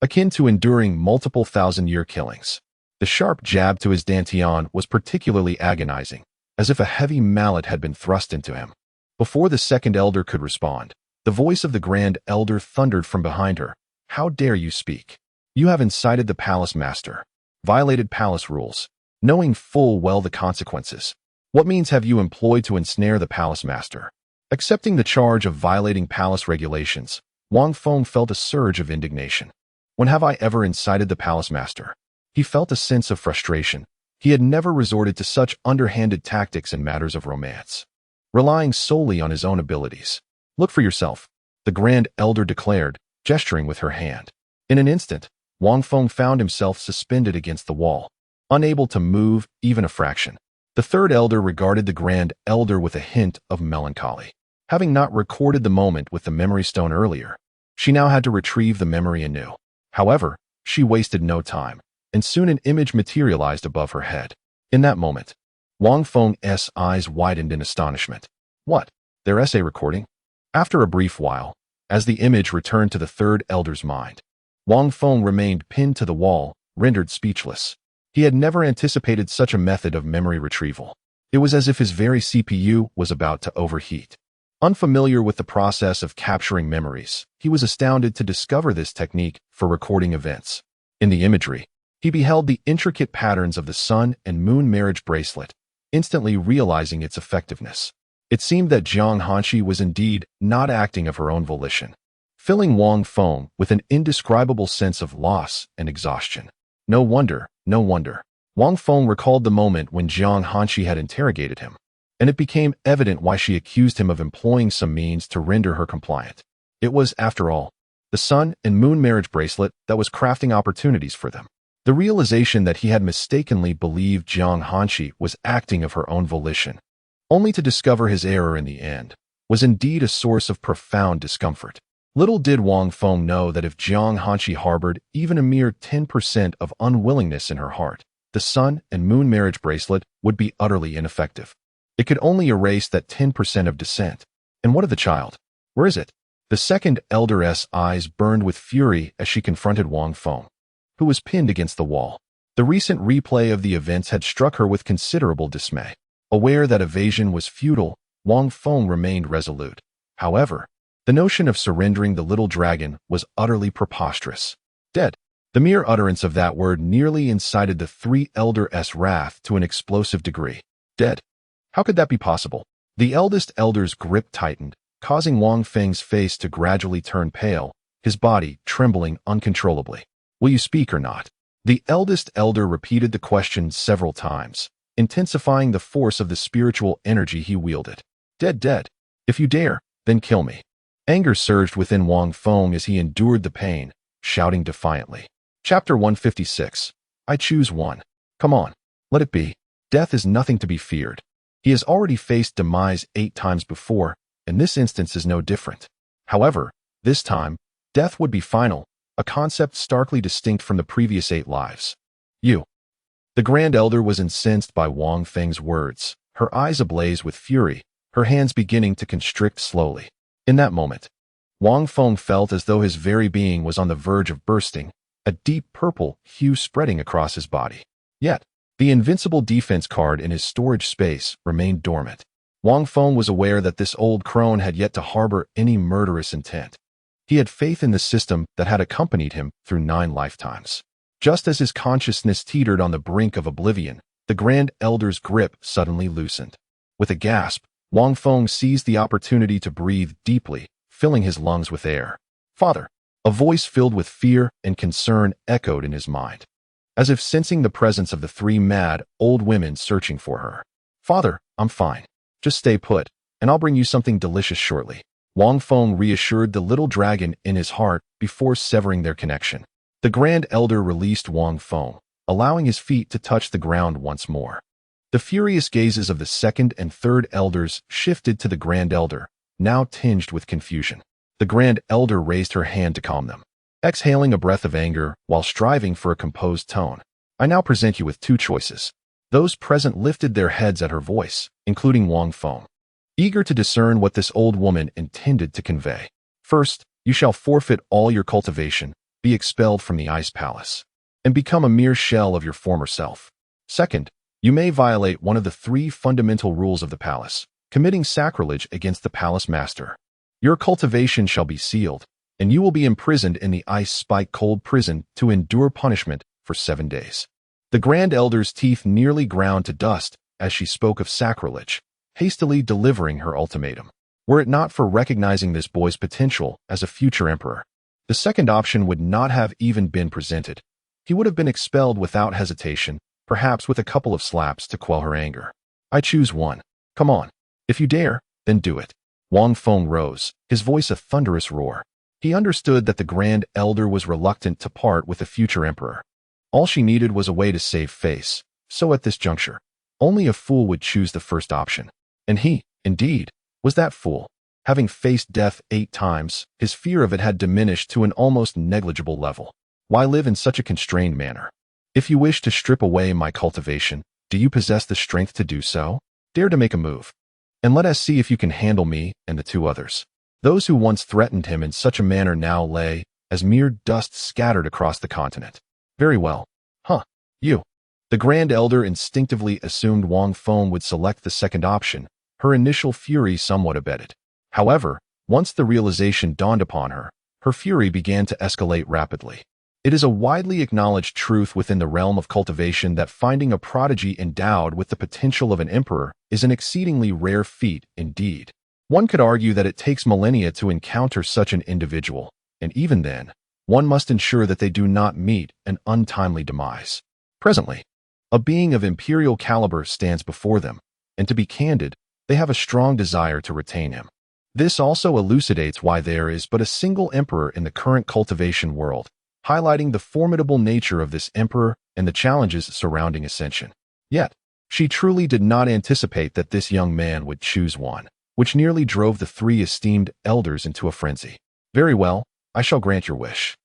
akin to enduring multiple thousand-year killings. The sharp jab to his dantian was particularly agonizing, as if a heavy mallet had been thrust into him. Before the second elder could respond, the voice of the Grand Elder thundered from behind her. How dare you speak? You have incited the palace master, violated palace rules, knowing full well the consequences. What means have you employed to ensnare the palace master? Accepting the charge of violating palace regulations, Wang Feng felt a surge of indignation. When have I ever incited the palace master? He felt a sense of frustration. He had never resorted to such underhanded tactics in matters of romance, relying solely on his own abilities. Look for yourself, the Grand Elder declared, gesturing with her hand. In an instant, Wang Feng found himself suspended against the wall, unable to move even a fraction. The third elder regarded the Grand Elder with a hint of melancholy. Having not recorded the moment with the memory stone earlier, she now had to retrieve the memory anew. However, she wasted no time, and soon an image materialized above her head. In that moment, Wang Feng's eyes widened in astonishment. What? Their essay recording? After a brief while, as the image returned to the third elder's mind, Wang Feng remained pinned to the wall, rendered speechless. He had never anticipated such a method of memory retrieval. It was as if his very CPU was about to overheat. Unfamiliar with the process of capturing memories, he was astounded to discover this technique for recording events. In the imagery, he beheld the intricate patterns of the sun and moon marriage bracelet, instantly realizing its effectiveness. It seemed that Jiang Hanshi was indeed not acting of her own volition, filling Wang Feng with an indescribable sense of loss and exhaustion. No wonder. Wang Feng recalled the moment when Jiang Hanshi had interrogated him, and it became evident why she accused him of employing some means to render her compliant. It was, after all, the sun and moon marriage bracelet that was crafting opportunities for them. The realization that he had mistakenly believed Jiang Hanshi was acting of her own volition, only to discover his error in the end, was indeed a source of profound discomfort. Little did Wang Feng know that if Jiang Hanshi harbored even a mere 10% of unwillingness in her heart, the sun and moon marriage bracelet would be utterly ineffective. It could only erase that 10% of dissent. And what of the child? Where is it? The second elder's eyes burned with fury as she confronted Wang Feng, who was pinned against the wall. The recent replay of the events had struck her with considerable dismay. Aware that evasion was futile, Wang Feng remained resolute. However, the notion of surrendering the little dragon was utterly preposterous. Dead. The mere utterance of that word nearly incited the three elder's wrath to an explosive degree. Dead. How could that be possible? The eldest elder's grip tightened, causing Wang Feng's face to gradually turn pale, his body trembling uncontrollably. Will you speak or not? The eldest elder repeated the question several times, intensifying the force of the spiritual energy he wielded. Dead, dead. If you dare, then kill me. Anger surged within Wang Feng as he endured the pain, shouting defiantly. Chapter 156. I choose one. Come on, let it be. Death is nothing to be feared. He has already faced demise 8 times before, and this instance is no different. However, this time, death would be final, a concept starkly distinct from the previous 8 lives. You. The Grand Elder was incensed by Wang Feng's words, her eyes ablaze with fury, her hands beginning to constrict slowly. In that moment, Wang Feng felt as though his very being was on the verge of bursting, a deep purple hue spreading across his body. Yet, the invincible defense card in his storage space remained dormant. Wang Feng was aware that this old crone had yet to harbor any murderous intent. He had faith in the system that had accompanied him through 9 lifetimes. Just as his consciousness teetered on the brink of oblivion, the Grand Elder's grip suddenly loosened. With a gasp, Wang Feng seized the opportunity to breathe deeply, filling his lungs with air. Father! A voice filled with fear and concern echoed in his mind, as if sensing the presence of the 3 mad, old women searching for her. Father, I'm fine. Just stay put, and I'll bring you something delicious shortly. Wang Feng reassured the little dragon in his heart before severing their connection. The Grand Elder released Wang Feng, allowing his feet to touch the ground once more. The furious gazes of the 2nd and 3rd elders shifted to the Grand Elder, now tinged with confusion. The Grand Elder raised her hand to calm them, exhaling a breath of anger while striving for a composed tone. I now present you with 2 choices. Those present lifted their heads at her voice, including Wang Feng, eager to discern what this old woman intended to convey. First, you shall forfeit all your cultivation, be expelled from the Ice Palace, and become a mere shell of your former self. Second, you may violate one of the 3 fundamental rules of the palace, committing sacrilege against the palace master. Your cultivation shall be sealed, and you will be imprisoned in the Ice Spike Cold prison to endure punishment for 7 days. The Grand Elder's teeth nearly ground to dust as she spoke of sacrilege, hastily delivering her ultimatum. Were it not for recognizing this boy's potential as a future emperor, the second option would not have even been presented. He would have been expelled without hesitation, perhaps with a couple of slaps to quell her anger. I choose one. Come on. If you dare, then do it. Wang Feng rose, his voice a thunderous roar. He understood that the Grand Elder was reluctant to part with the future emperor. All she needed was a way to save face, so at this juncture, only a fool would choose the first option. And he, indeed, was that fool. Having faced death 8 times, his fear of it had diminished to an almost negligible level. Why live in such a constrained manner? If you wish to strip away my cultivation, do you possess the strength to do so? Dare to make a move, and let us see if you can handle me and the 2 others. Those who once threatened him in such a manner now lay as mere dust scattered across the continent. Very well. You. The Grand Elder instinctively assumed Wang Feng would select the second option, her initial fury somewhat abated. However, once the realization dawned upon her, her fury began to escalate rapidly. It is a widely acknowledged truth within the realm of cultivation that finding a prodigy endowed with the potential of an emperor is an exceedingly rare feat indeed. One could argue that it takes millennia to encounter such an individual, and even then, one must ensure that they do not meet an untimely demise. Presently, a being of imperial caliber stands before them, and to be candid, they have a strong desire to retain him. This also elucidates why there is but a single emperor in the current cultivation world, highlighting the formidable nature of this emperor and the challenges surrounding ascension. Yet, she truly did not anticipate that this young man would choose one, which nearly drove the 3 esteemed elders into a frenzy. Very well, I shall grant your wish.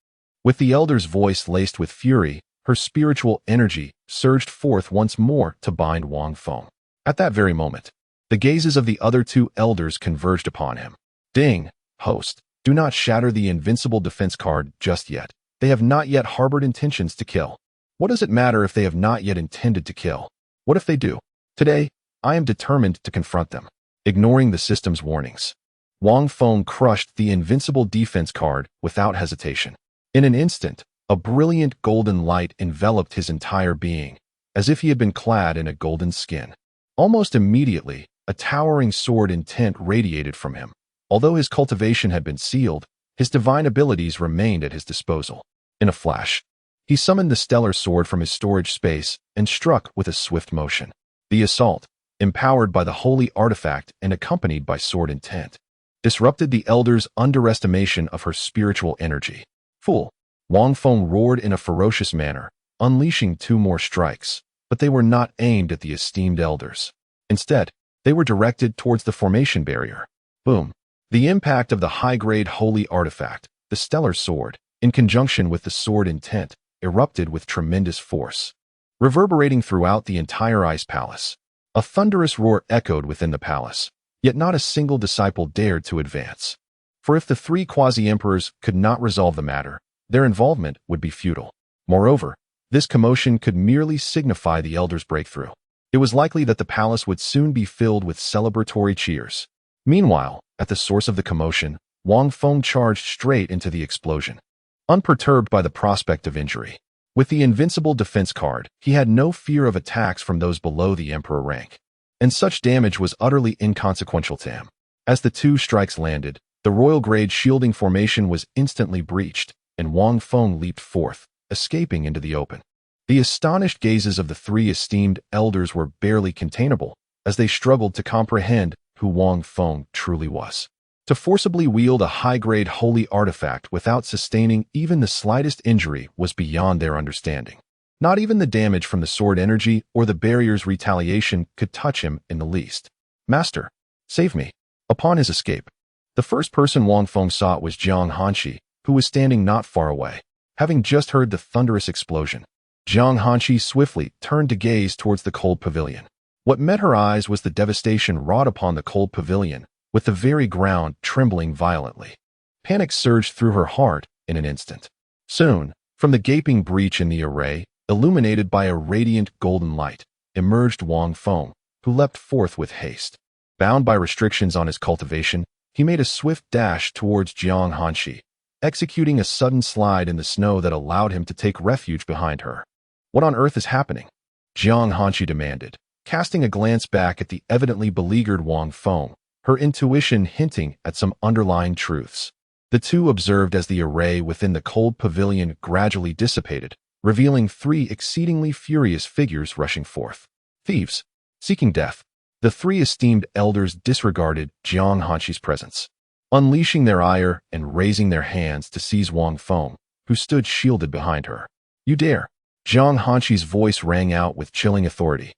With the elder's voice laced with fury, her spiritual energy surged forth once more to bind Wang Feng. At that very moment, the gazes of the other 2 elders converged upon him. Ding, host, do not shatter the invincible defense card just yet. They have not yet harbored intentions to kill. What does it matter if they have not yet intended to kill? What if they do? Today, I am determined to confront them. Ignoring the system's warnings, Wang Feng crushed the invincible defense card without hesitation. In an instant, a brilliant golden light enveloped his entire being, as if he had been clad in a golden skin. Almost immediately, a towering sword intent radiated from him. Although his cultivation had been sealed, his divine abilities remained at his disposal. In a flash, he summoned the stellar sword from his storage space and struck with a swift motion. The assault, empowered by the holy artifact and accompanied by sword intent, disrupted the elder's underestimation of her spiritual energy. Fool! Wang Feng roared in a ferocious manner, unleashing 2 more strikes, but they were not aimed at the esteemed elders. Instead, they were directed towards the formation barrier. Boom! The impact of the high-grade holy artifact, the stellar sword, in conjunction with the sword intent, erupted with tremendous force, reverberating throughout the entire ice palace. A thunderous roar echoed within the palace, yet not a single disciple dared to advance. For if the 3 quasi-emperors could not resolve the matter, their involvement would be futile. Moreover, this commotion could merely signify the elders' breakthrough. It was likely that the palace would soon be filled with celebratory cheers. Meanwhile, at the source of the commotion, Wang Feng charged straight into the explosion, unperturbed by the prospect of injury. With the invincible defense card, he had no fear of attacks from those below the emperor rank, and such damage was utterly inconsequential to him. As the 2 strikes landed, the royal grade shielding formation was instantly breached, and Wang Feng leaped forth, escaping into the open. The astonished gazes of the 3 esteemed elders were barely containable as they struggled to comprehend who Wang Feng truly was. To forcibly wield a high-grade holy artifact without sustaining even the slightest injury was beyond their understanding. Not even the damage from the sword energy or the barrier's retaliation could touch him in the least. Master, save me. Upon his escape, the first person Wang Feng sought was Jiang Hanshi, who was standing not far away. Having just heard the thunderous explosion, Jiang Hanshi swiftly turned to gaze towards the cold pavilion. What met her eyes was the devastation wrought upon the cold pavilion, with the very ground trembling violently. Panic surged through her heart in an instant. Soon, from the gaping breach in the array, illuminated by a radiant golden light, emerged Wang Feng, who leapt forth with haste. Bound by restrictions on his cultivation, he made a swift dash towards Jiang Hanshi, executing a sudden slide in the snow that allowed him to take refuge behind her. What on earth is happening? Jiang Hanshi demanded, casting a glance back at the evidently beleaguered Wang Feng, her intuition hinting at some underlying truths. The 2 observed as the array within the cold pavilion gradually dissipated, revealing 3 exceedingly furious figures rushing forth. Thieves, seeking death. The 3 esteemed elders disregarded Jiang Hanshi's presence, unleashing their ire and raising their hands to seize Wang Feng, who stood shielded behind her. You dare! Jiang Hanshi's voice rang out with chilling authority,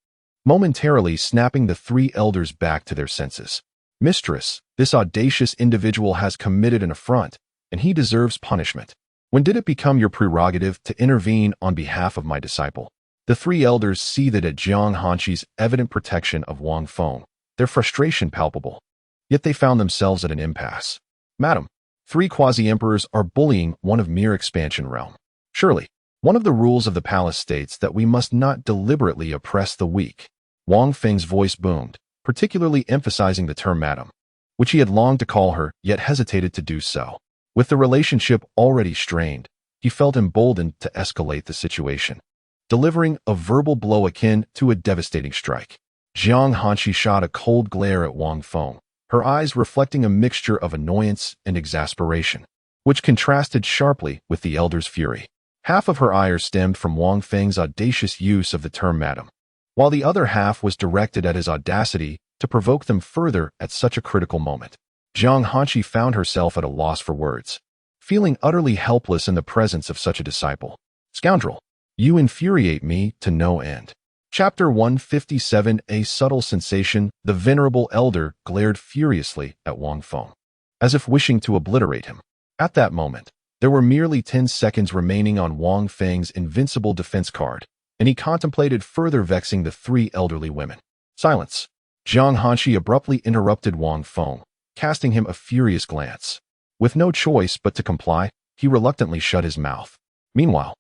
momentarily snapping the 3 elders back to their senses. Mistress, this audacious individual has committed an affront, and he deserves punishment. When did it become your prerogative to intervene on behalf of my disciple? The 3 elders seethed at Jiang Hanshi's evident protection of Wang Feng, their frustration palpable. Yet they found themselves at an impasse. Madam, 3 quasi-emperors are bullying one of mere expansion realm. Surely, one of the rules of the palace states that we must not deliberately oppress the weak. Wang Feng's voice boomed, particularly emphasizing the term madam, which he had longed to call her, yet hesitated to do so. With the relationship already strained, he felt emboldened to escalate the situation, delivering a verbal blow akin to a devastating strike. Jiang Hanshi shot a cold glare at Wang Feng, her eyes reflecting a mixture of annoyance and exasperation, which contrasted sharply with the elder's fury. Half of her ire stemmed from Wang Feng's audacious use of the term madam, while the other half was directed at his audacity to provoke them further at such a critical moment. Jiang Hanshi found herself at a loss for words, feeling utterly helpless in the presence of such a disciple. Scoundrel, you infuriate me to no end. Chapter 157. A subtle sensation. The venerable elder glared furiously at Wang Feng, as if wishing to obliterate him. At that moment, there were merely 10 seconds remaining on Wang Feng's invincible defense card, and he contemplated further vexing the 3 elderly women. Silence. Jiang Hanshi abruptly interrupted Wang Feng, casting him a furious glance. With no choice but to comply, he reluctantly shut his mouth. Meanwhile,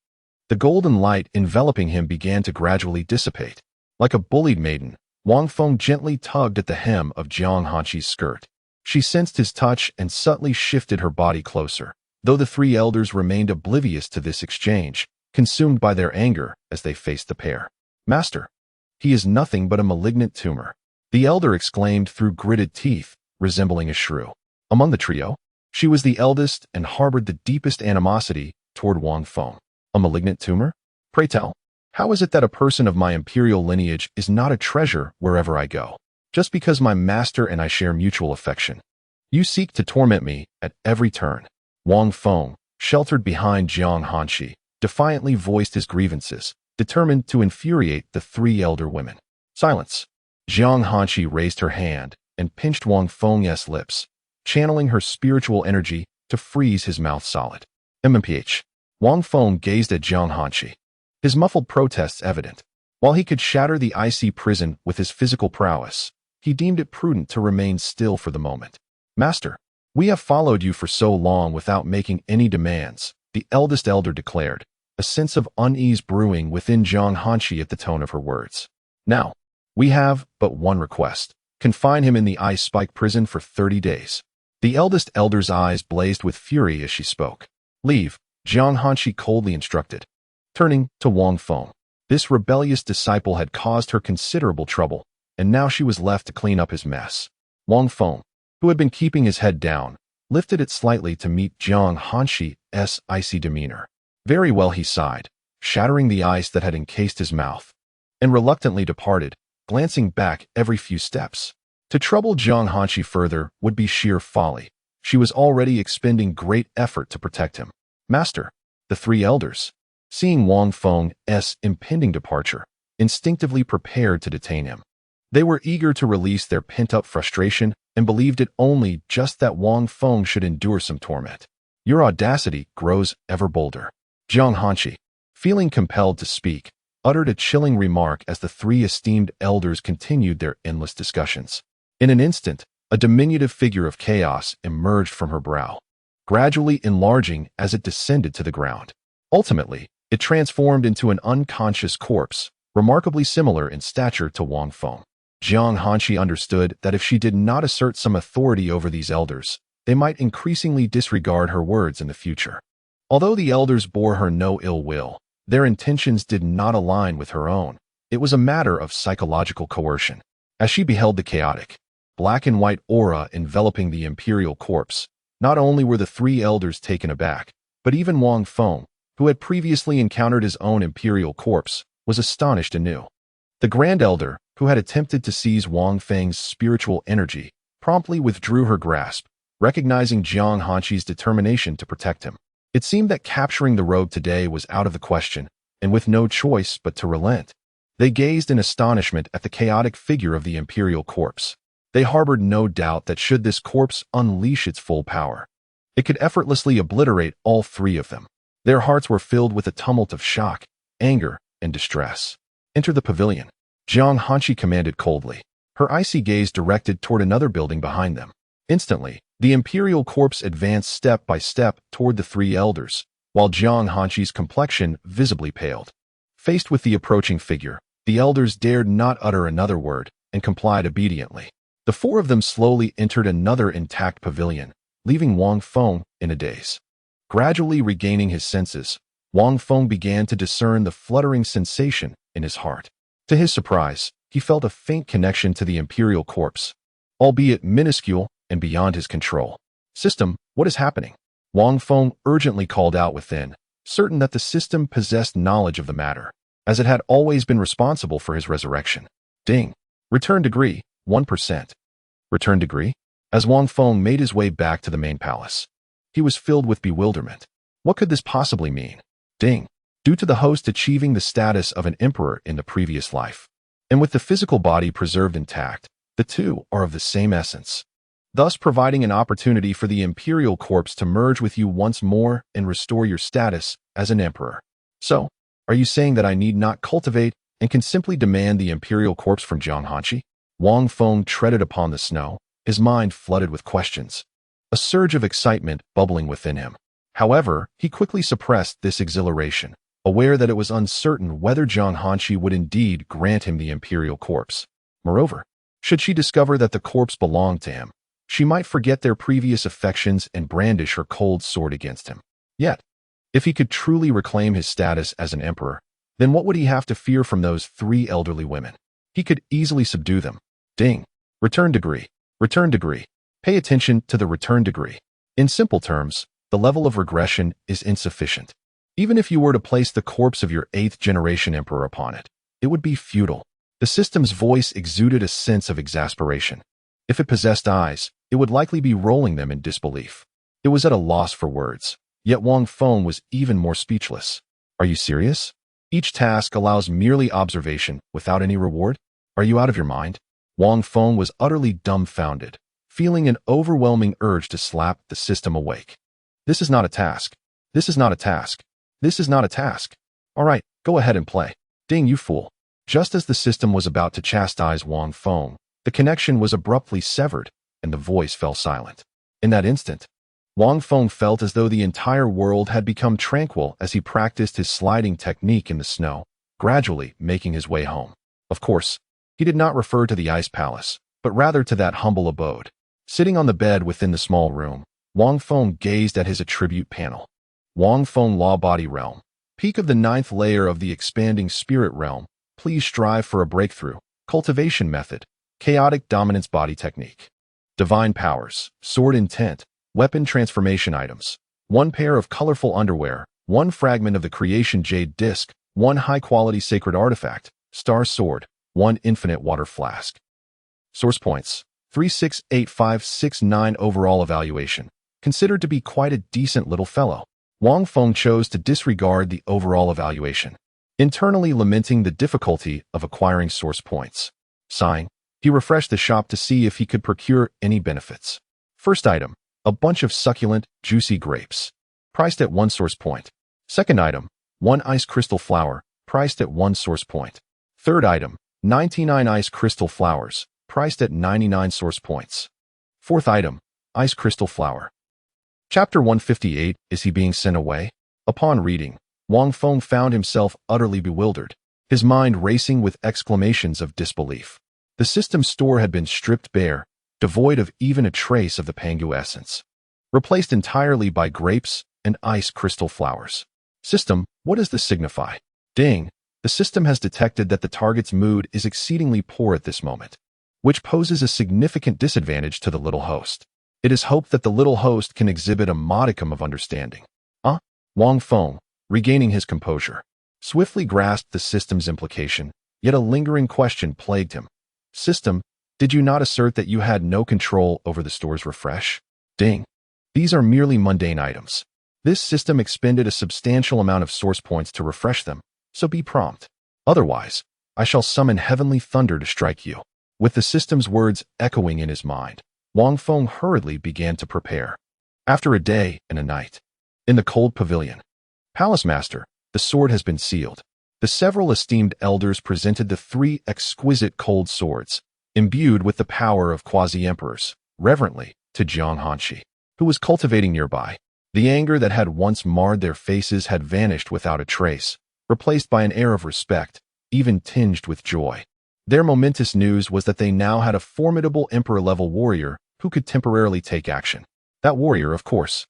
the golden light enveloping him began to gradually dissipate. Like a bullied maiden, Wang Feng gently tugged at the hem of Jiang Hanshi's skirt. She sensed his touch and subtly shifted her body closer, though the 3 elders remained oblivious to this exchange, consumed by their anger as they faced the pair. Master, he is nothing but a malignant tumor, the elder exclaimed through gritted teeth, resembling a shrew. Among the trio, she was the eldest and harbored the deepest animosity toward Wang Feng. A malignant tumor? Pray tell. How is it that a person of my imperial lineage is not a treasure wherever I go? Just because my master and I share mutual affection. You seek to torment me at every turn. Wang Feng, sheltered behind Jiang Hanshi, defiantly voiced his grievances, determined to infuriate the three elder women. Silence. Jiang Hanshi raised her hand and pinched Wang Feng's lips, channeling her spiritual energy to freeze his mouth solid. MMPH. Wang Feng gazed at Jiang Hanshi, his muffled protests evident. While he could shatter the icy prison with his physical prowess, he deemed it prudent to remain still for the moment. Master, we have followed you for so long without making any demands, the eldest elder declared, a sense of unease brewing within Jiang Hanshi at the tone of her words. Now, we have but one request. Confine him in the ice spike prison for 30 days. The eldest elder's eyes blazed with fury as she spoke. Leave, Jiang Hanshi coldly instructed. Turning to Wang Feng, this rebellious disciple had caused her considerable trouble, and now she was left to clean up his mess. Wang Feng, who had been keeping his head down, lifted it slightly to meet Jiang Hanshi's icy demeanor. Very well, he sighed, shattering the ice that had encased his mouth, and reluctantly departed, glancing back every few steps. To trouble Jiang Hanshi further would be sheer folly. She was already expending great effort to protect him. Master, the three elders, seeing Wang Feng's impending departure, instinctively prepared to detain him. They were eager to release their pent-up frustration and believed it only just that Wang Feng should endure some torment. Your audacity grows ever bolder. Jiang Hanshi, feeling compelled to speak, uttered a chilling remark as the three esteemed elders continued their endless discussions. In an instant, a diminutive figure of chaos emerged from her brow, gradually enlarging as it descended to the ground. Ultimately, it transformed into an unconscious corpse, remarkably similar in stature to Wang Feng. Jiang Hanshi understood that if she did not assert some authority over these elders, they might increasingly disregard her words in the future. Although the elders bore her no ill will, their intentions did not align with her own. It was a matter of psychological coercion. As she beheld the chaotic, black and white aura enveloping the imperial corpse, not only were the three elders taken aback, but even Wang Feng, who had previously encountered his own imperial corpse, was astonished anew. The Grand Elder, who had attempted to seize Wang Feng's spiritual energy, promptly withdrew her grasp, recognizing Jiang Hanshi's determination to protect him. It seemed that capturing the rogue today was out of the question, and with no choice but to relent. They gazed in astonishment at the chaotic figure of the imperial corpse. They harbored no doubt that should this corpse unleash its full power, it could effortlessly obliterate all three of them. Their hearts were filled with a tumult of shock, anger, and distress. Enter the pavilion, Jiang Hanshi commanded coldly, her icy gaze directed toward another building behind them. Instantly, the imperial corpse advanced step by step toward the three elders, while Jiang Hanshi's complexion visibly paled. Faced with the approaching figure, the elders dared not utter another word and complied obediently. The four of them slowly entered another intact pavilion, leaving Wang Feng in a daze. Gradually regaining his senses, Wang Feng began to discern the fluttering sensation in his heart. To his surprise, he felt a faint connection to the imperial corpse, albeit minuscule and beyond his control. System, what is happening? Wang Feng urgently called out within, certain that the system possessed knowledge of the matter, as it had always been responsible for his resurrection. Ding. Return degree, 1%. Return degree? As Wang Feng made his way back to the main palace, he was filled with bewilderment. What could this possibly mean? Ding. Due to the host achieving the status of an emperor in the previous life, and with the physical body preserved intact, the two are of the same essence, thus providing an opportunity for the imperial corpse to merge with you once more and restore your status as an emperor. So, are you saying that I need not cultivate and can simply demand the imperial corpse from Jiang Hanshi? Wang Feng treaded upon the snow, his mind flooded with questions, a surge of excitement bubbling within him. However, he quickly suppressed this exhilaration, aware that it was uncertain whether Jiang Hanshi would indeed grant him the imperial corpse. Moreover, should she discover that the corpse belonged to him, she might forget their previous affections and brandish her cold sword against him. Yet, if he could truly reclaim his status as an emperor, then what would he have to fear from those three elderly women? He could easily subdue them. Ding. Return degree. Return degree. Pay attention to the return degree. In simple terms, the level of regression is insufficient. Even if you were to place the corpse of your 8th-generation emperor upon it, it would be futile. The system's voice exuded a sense of exasperation. If it possessed eyes, it would likely be rolling them in disbelief. It was at a loss for words, yet Wang Feng was even more speechless. Are you serious? Each task allows merely observation without any reward? Are you out of your mind? Wang Feng was utterly dumbfounded, feeling an overwhelming urge to slap the system awake. This is not a task. This is not a task. This is not a task. All right, go ahead and play. Ding, you fool. Just as the system was about to chastise Wang Feng, the connection was abruptly severed, and the voice fell silent. In that instant, Wang Feng felt as though the entire world had become tranquil as he practiced his sliding technique in the snow, gradually making his way home. Of course, he did not refer to the ice palace, but rather to that humble abode. Sitting on the bed within the small room, Wang Feng gazed at his attribute panel. Wang Feng Law Body Realm, peak of the 9th layer of the expanding spirit realm. Please strive for a breakthrough. Cultivation method, chaotic dominance body technique. Divine powers, sword intent, weapon transformation items. 1 pair of colorful underwear, 1 fragment of the creation jade disc, 1 high-quality sacred artifact, star sword, 1 infinite water flask. Source points, 368569 overall evaluation. Considered to be quite a decent little fellow. Wang Feng chose to disregard the overall evaluation, internally lamenting the difficulty of acquiring source points. Sighing, he refreshed the shop to see if he could procure any benefits. First item, a bunch of succulent, juicy grapes, priced at 1 source point. Second item, 1 ice crystal flower, priced at 1 source point. Third item, 99 ice crystal flowers, priced at 99 source points. Fourth item, ice crystal flower. Chapter 158, Is He Being Sent Away? Upon reading, Wang Feng found himself utterly bewildered, his mind racing with exclamations of disbelief. The system's store had been stripped bare, devoid of even a trace of the Pangu essence, replaced entirely by grapes and ice crystal flowers. System, what does this signify? Ding, the system has detected that the target's mood is exceedingly poor at this moment, which poses a significant disadvantage to the little host. It is hoped that the little host can exhibit a modicum of understanding. Wang Feng, regaining his composure, swiftly grasped the system's implication, yet a lingering question plagued him. System, did you not assert that you had no control over the store's refresh? Ding. These are merely mundane items. This system expended a substantial amount of source points to refresh them, so be prompt. Otherwise, I shall summon heavenly thunder to strike you. With the system's words echoing in his mind, Wang Feng hurriedly began to prepare. After a day and a night, in the cold pavilion, Palace Master, the sword has been sealed. The several esteemed elders presented the 3 exquisite cold swords, imbued with the power of quasi-emperors, reverently, to Jiang Hanshi, who was cultivating nearby. The anger that had once marred their faces had vanished without a trace, replaced by an air of respect, even tinged with joy. Their momentous news was that they now had a formidable emperor-level warrior who could temporarily take action. That warrior, of course,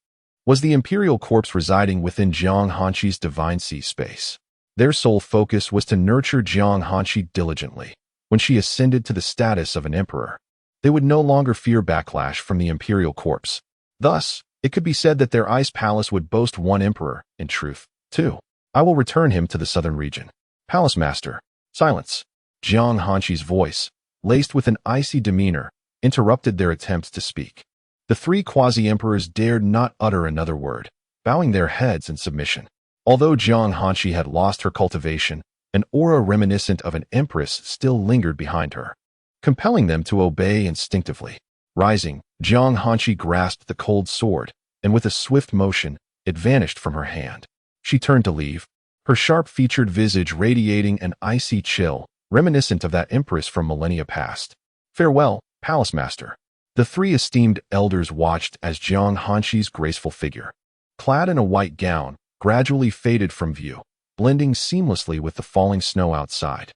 was the imperial corpse residing within Jiang Hanshi's divine sea space. Their sole focus was to nurture Jiang Hanshi diligently. When she ascended to the status of an emperor, they would no longer fear backlash from the imperial corpse. Thus, it could be said that their ice palace would boast 1 emperor, in truth, 2. I will return him to the southern region. Palace Master, silence. Jiang Hanshi's voice, laced with an icy demeanor, interrupted their attempts to speak. The 3 quasi-emperors dared not utter another word, bowing their heads in submission. Although Jiang Hanshi had lost her cultivation, an aura reminiscent of an empress still lingered behind her, compelling them to obey instinctively. Rising, Jiang Hanshi grasped the cold sword, and with a swift motion, it vanished from her hand. She turned to leave, her sharp-featured visage radiating an icy chill, reminiscent of that empress from millennia past. Farewell, Palace Master. The 3 esteemed elders watched as Jiang Hanshi's graceful figure, clad in a white gown, gradually faded from view, blending seamlessly with the falling snow outside.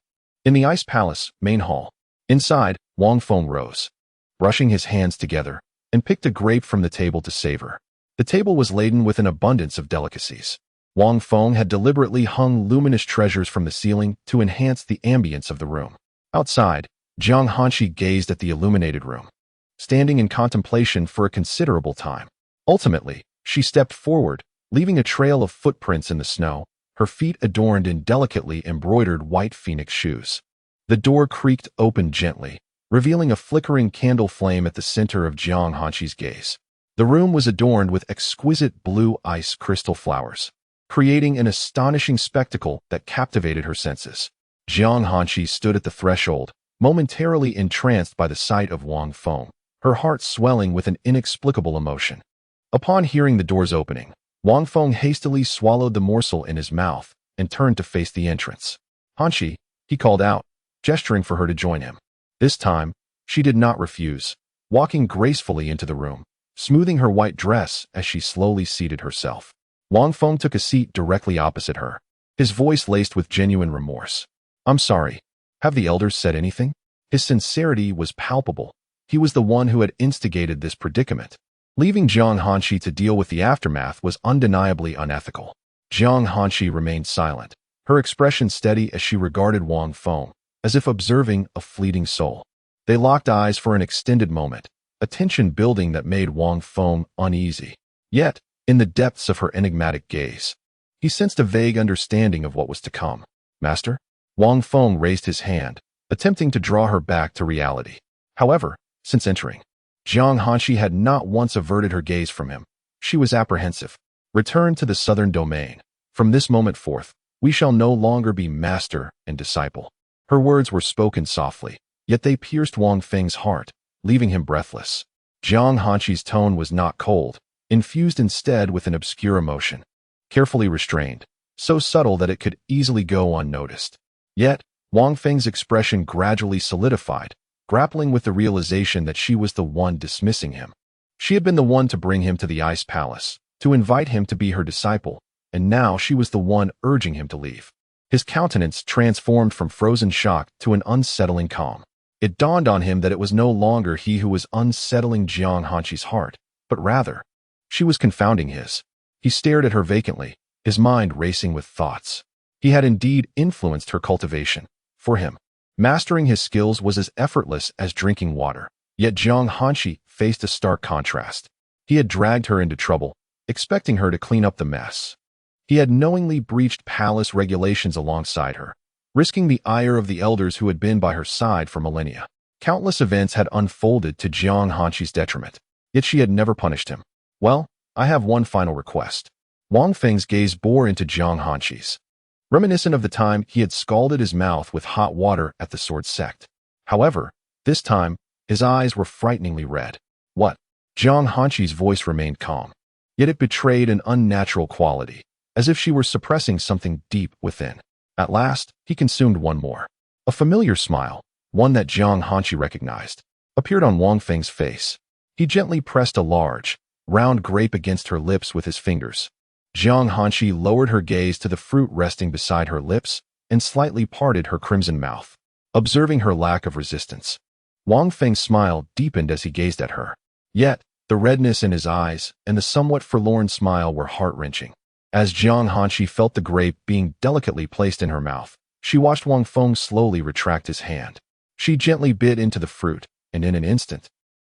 In the Ice Palace, main hall. Inside, Wang Feng rose, brushing his hands together, and picked a grape from the table to savor. The table was laden with an abundance of delicacies. Wang Feng had deliberately hung luminous treasures from the ceiling to enhance the ambience of the room. Outside, Jiang Hanshi gazed at the illuminated room, standing in contemplation for a considerable time. Ultimately, she stepped forward, leaving a trail of footprints in the snow, her feet adorned in delicately embroidered white phoenix shoes. The door creaked open gently, revealing a flickering candle flame at the center of Jiang Hanqi's gaze. The room was adorned with exquisite blue ice crystal flowers, creating an astonishing spectacle that captivated her senses. Jiang Hanqi stood at the threshold, momentarily entranced by the sight of Wang Feng, her heart swelling with an inexplicable emotion. Upon hearing the doors opening, Wang Feng hastily swallowed the morsel in his mouth and turned to face the entrance. "Hanqi," he called out, gesturing for her to join him. This time, she did not refuse, walking gracefully into the room, smoothing her white dress as she slowly seated herself. Wang Feng took a seat directly opposite her, his voice laced with genuine remorse. "I'm sorry. Have the elders said anything?" His sincerity was palpable. He was the one who had instigated this predicament. Leaving Jiang Hanqi to deal with the aftermath was undeniably unethical. Jiang Hanqi remained silent, her expression steady as she regarded Wang Feng, as if observing a fleeting soul. They locked eyes for an extended moment, a tension building that made Wang Feng uneasy. Yet, in the depths of her enigmatic gaze, he sensed a vague understanding of what was to come. "Master?" Wang Feng raised his hand, attempting to draw her back to reality. However, since entering, Jiang Hanqi had not once averted her gaze from him. She was apprehensive. "Return to the southern domain. From this moment forth, we shall no longer be master and disciple." Her words were spoken softly, yet they pierced Wang Feng's heart, leaving him breathless. Jiang Hanqi's tone was not cold, infused instead with an obscure emotion, carefully restrained, so subtle that it could easily go unnoticed. Yet, Wang Feng's expression gradually solidified, grappling with the realization that she was the one dismissing him. She had been the one to bring him to the Ice Palace, to invite him to be her disciple, and now she was the one urging him to leave. His countenance transformed from frozen shock to an unsettling calm. It dawned on him that it was no longer he who was unsettling Jiang Hanqi's heart, but rather, she was confounding his. He stared at her vacantly, his mind racing with thoughts. He had indeed influenced her cultivation. For him, mastering his skills was as effortless as drinking water. Yet Jiang Hanqi faced a stark contrast. He had dragged her into trouble, expecting her to clean up the mess. He had knowingly breached palace regulations alongside her, risking the ire of the elders who had been by her side for millennia. Countless events had unfolded to Jiang Hanqi's detriment, yet she had never punished him. "Well, I have one final request." Wang Feng's gaze bore into Jiang Hanqi's, reminiscent of the time he had scalded his mouth with hot water at the sword sect. However, this time, his eyes were frighteningly red. "What?" Jiang Hanqi's voice remained calm, yet it betrayed an unnatural quality, as if she were suppressing something deep within. At last, he consumed one more. A familiar smile, one that Jiang Hanqi recognized, appeared on Wang Feng's face. He gently pressed a large, round grape against her lips with his fingers. Jiang Hanqi lowered her gaze to the fruit resting beside her lips and slightly parted her crimson mouth, observing her lack of resistance. Wang Feng's smile deepened as he gazed at her. Yet, the redness in his eyes and the somewhat forlorn smile were heart-wrenching. As Jiang Hanqi felt the grape being delicately placed in her mouth, she watched Wang Feng slowly retract his hand. She gently bit into the fruit, and in an instant,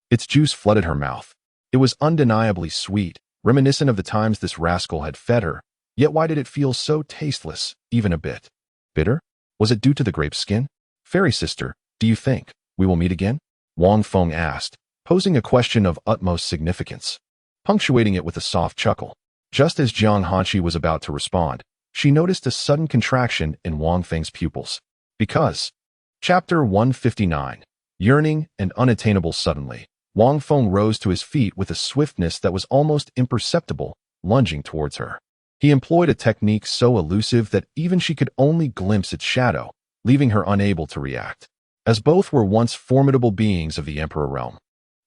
its juice flooded her mouth. It was undeniably sweet, reminiscent of the times this rascal had fed her, yet why did it feel so tasteless, even a bit? Bitter? Was it due to the grape skin? "Fairy sister, do you think we will meet again?" Wang Feng asked, posing a question of utmost significance, punctuating it with a soft chuckle. Just as Jiang Hanqi was about to respond, she noticed a sudden contraction in Wang Feng's pupils. Because, Chapter 159, Yearning and Unattainable. Suddenly, Wang Feng rose to his feet with a swiftness that was almost imperceptible, lunging towards her. He employed a technique so elusive that even she could only glimpse its shadow, leaving her unable to react. As both were once formidable beings of the Emperor realm,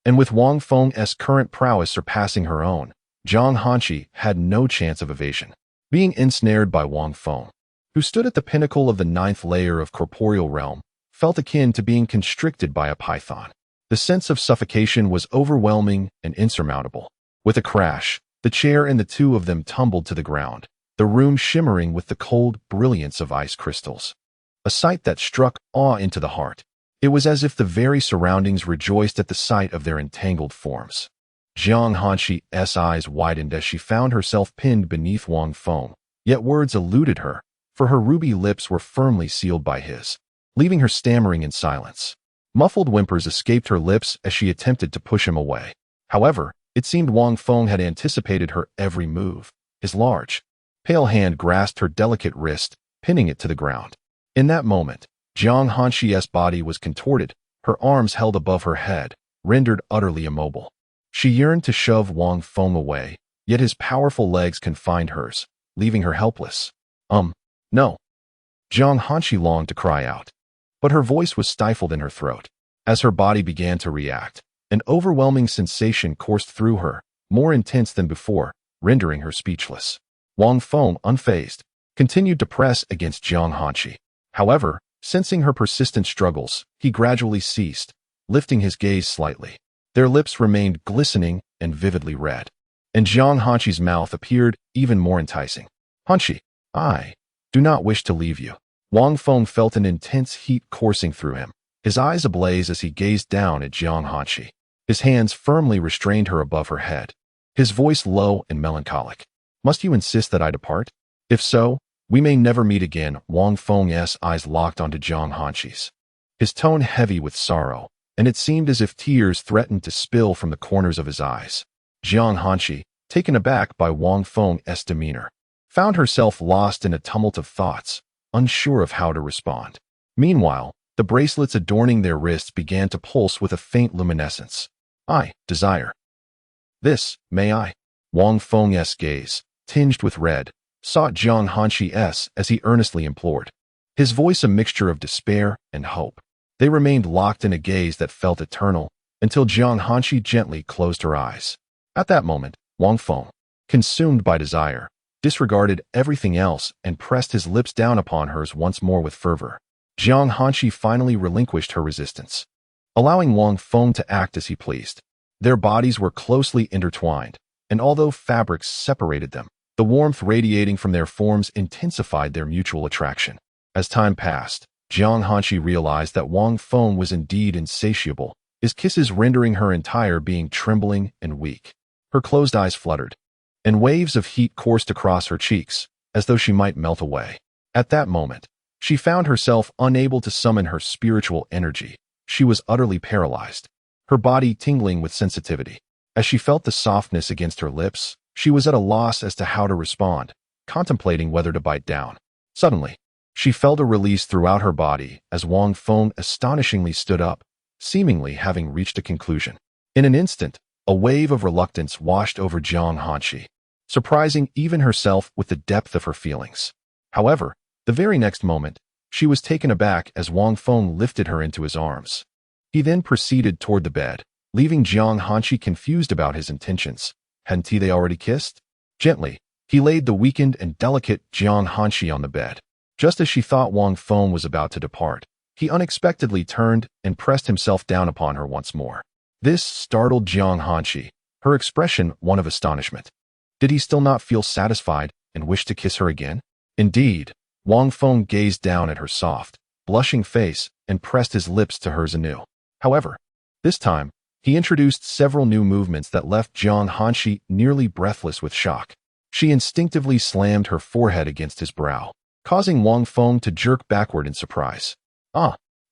and with Wang Feng's current prowess surpassing her own, Jiang Hanqi had no chance of evasion. Being ensnared by Wang Feng, who stood at the pinnacle of the 9th layer of corporeal realm, felt akin to being constricted by a python. The sense of suffocation was overwhelming and insurmountable. With a crash, the chair and the two of them tumbled to the ground, the room shimmering with the cold brilliance of ice crystals. A sight that struck awe into the heart. It was as if the very surroundings rejoiced at the sight of their entangled forms. Jiang Hanxi's eyes widened as she found herself pinned beneath Wang Feng, yet words eluded her, for her ruby lips were firmly sealed by his, leaving her stammering in silence. Muffled whimpers escaped her lips as she attempted to push him away. However, it seemed Wang Feng had anticipated her every move. His large, pale hand grasped her delicate wrist, pinning it to the ground. In that moment, Jiang Hanxi's body was contorted, her arms held above her head, rendered utterly immobile. She yearned to shove Wang Feng away, yet his powerful legs confined hers, leaving her helpless. No. Jiang Hanxi longed to cry out, but her voice was stifled in her throat. As her body began to react, an overwhelming sensation coursed through her, more intense than before, rendering her speechless. Wang Feng, unfazed, continued to press against Jiang Hanxi. However, sensing her persistent struggles, he gradually ceased, lifting his gaze slightly. Their lips remained glistening and vividly red, and Jiang Hanxi's mouth appeared even more enticing. Hanxi, I do not wish to leave you. Wang Feng felt an intense heat coursing through him, his eyes ablaze as he gazed down at Jiang Hanxi. His hands firmly restrained her above her head, his voice low and melancholic. Must you insist that I depart? If so, we may never meet again. Wang Feng's eyes locked onto Jiang Hanxi's, his tone heavy with sorrow, and it seemed as if tears threatened to spill from the corners of his eyes. Jiang Hanxi, taken aback by Wang Feng's demeanor, found herself lost in a tumult of thoughts, unsure of how to respond. Meanwhile, the bracelets adorning their wrists began to pulse with a faint luminescence. I desire this, may I? Wang Feng's gaze, tinged with red, sought Jiang Hanxi's as he earnestly implored, his voice a mixture of despair and hope. They remained locked in a gaze that felt eternal, until Jiang Hanxi gently closed her eyes. At that moment, Wang Feng, consumed by desire, disregarded everything else and pressed his lips down upon hers once more with fervor. Jiang Hanxi finally relinquished her resistance, allowing Wang Feng to act as he pleased. Their bodies were closely intertwined, and although fabrics separated them, the warmth radiating from their forms intensified their mutual attraction. As time passed, Jiang Hanxi realized that Wang Feng was indeed insatiable, his kisses rendering her entire being trembling and weak. Her closed eyes fluttered, and waves of heat coursed across her cheeks, as though she might melt away. At that moment, she found herself unable to summon her spiritual energy. She was utterly paralyzed, her body tingling with sensitivity. As she felt the softness against her lips, she was at a loss as to how to respond, contemplating whether to bite down. Suddenly, she felt a release throughout her body as Wang Feng astonishingly stood up, seemingly having reached a conclusion. In an instant, a wave of reluctance washed over Jiang Hanxi, surprising even herself with the depth of her feelings. However, the very next moment, she was taken aback as Wang Feng lifted her into his arms. He then proceeded toward the bed, leaving Jiang Hanxi confused about his intentions. Hadn't they already kissed? Gently, he laid the weakened and delicate Jiang Hanxi on the bed. Just as she thought Wang Feng was about to depart, he unexpectedly turned and pressed himself down upon her once more. This startled Jiang Hanxi, her expression one of astonishment. Did he still not feel satisfied and wish to kiss her again? Indeed, Wang Feng gazed down at her soft, blushing face and pressed his lips to hers anew. However, this time, he introduced several new movements that left Jiang Hanxi nearly breathless with shock. She instinctively slammed her forehead against his brow, causing Wang Feng to jerk backward in surprise.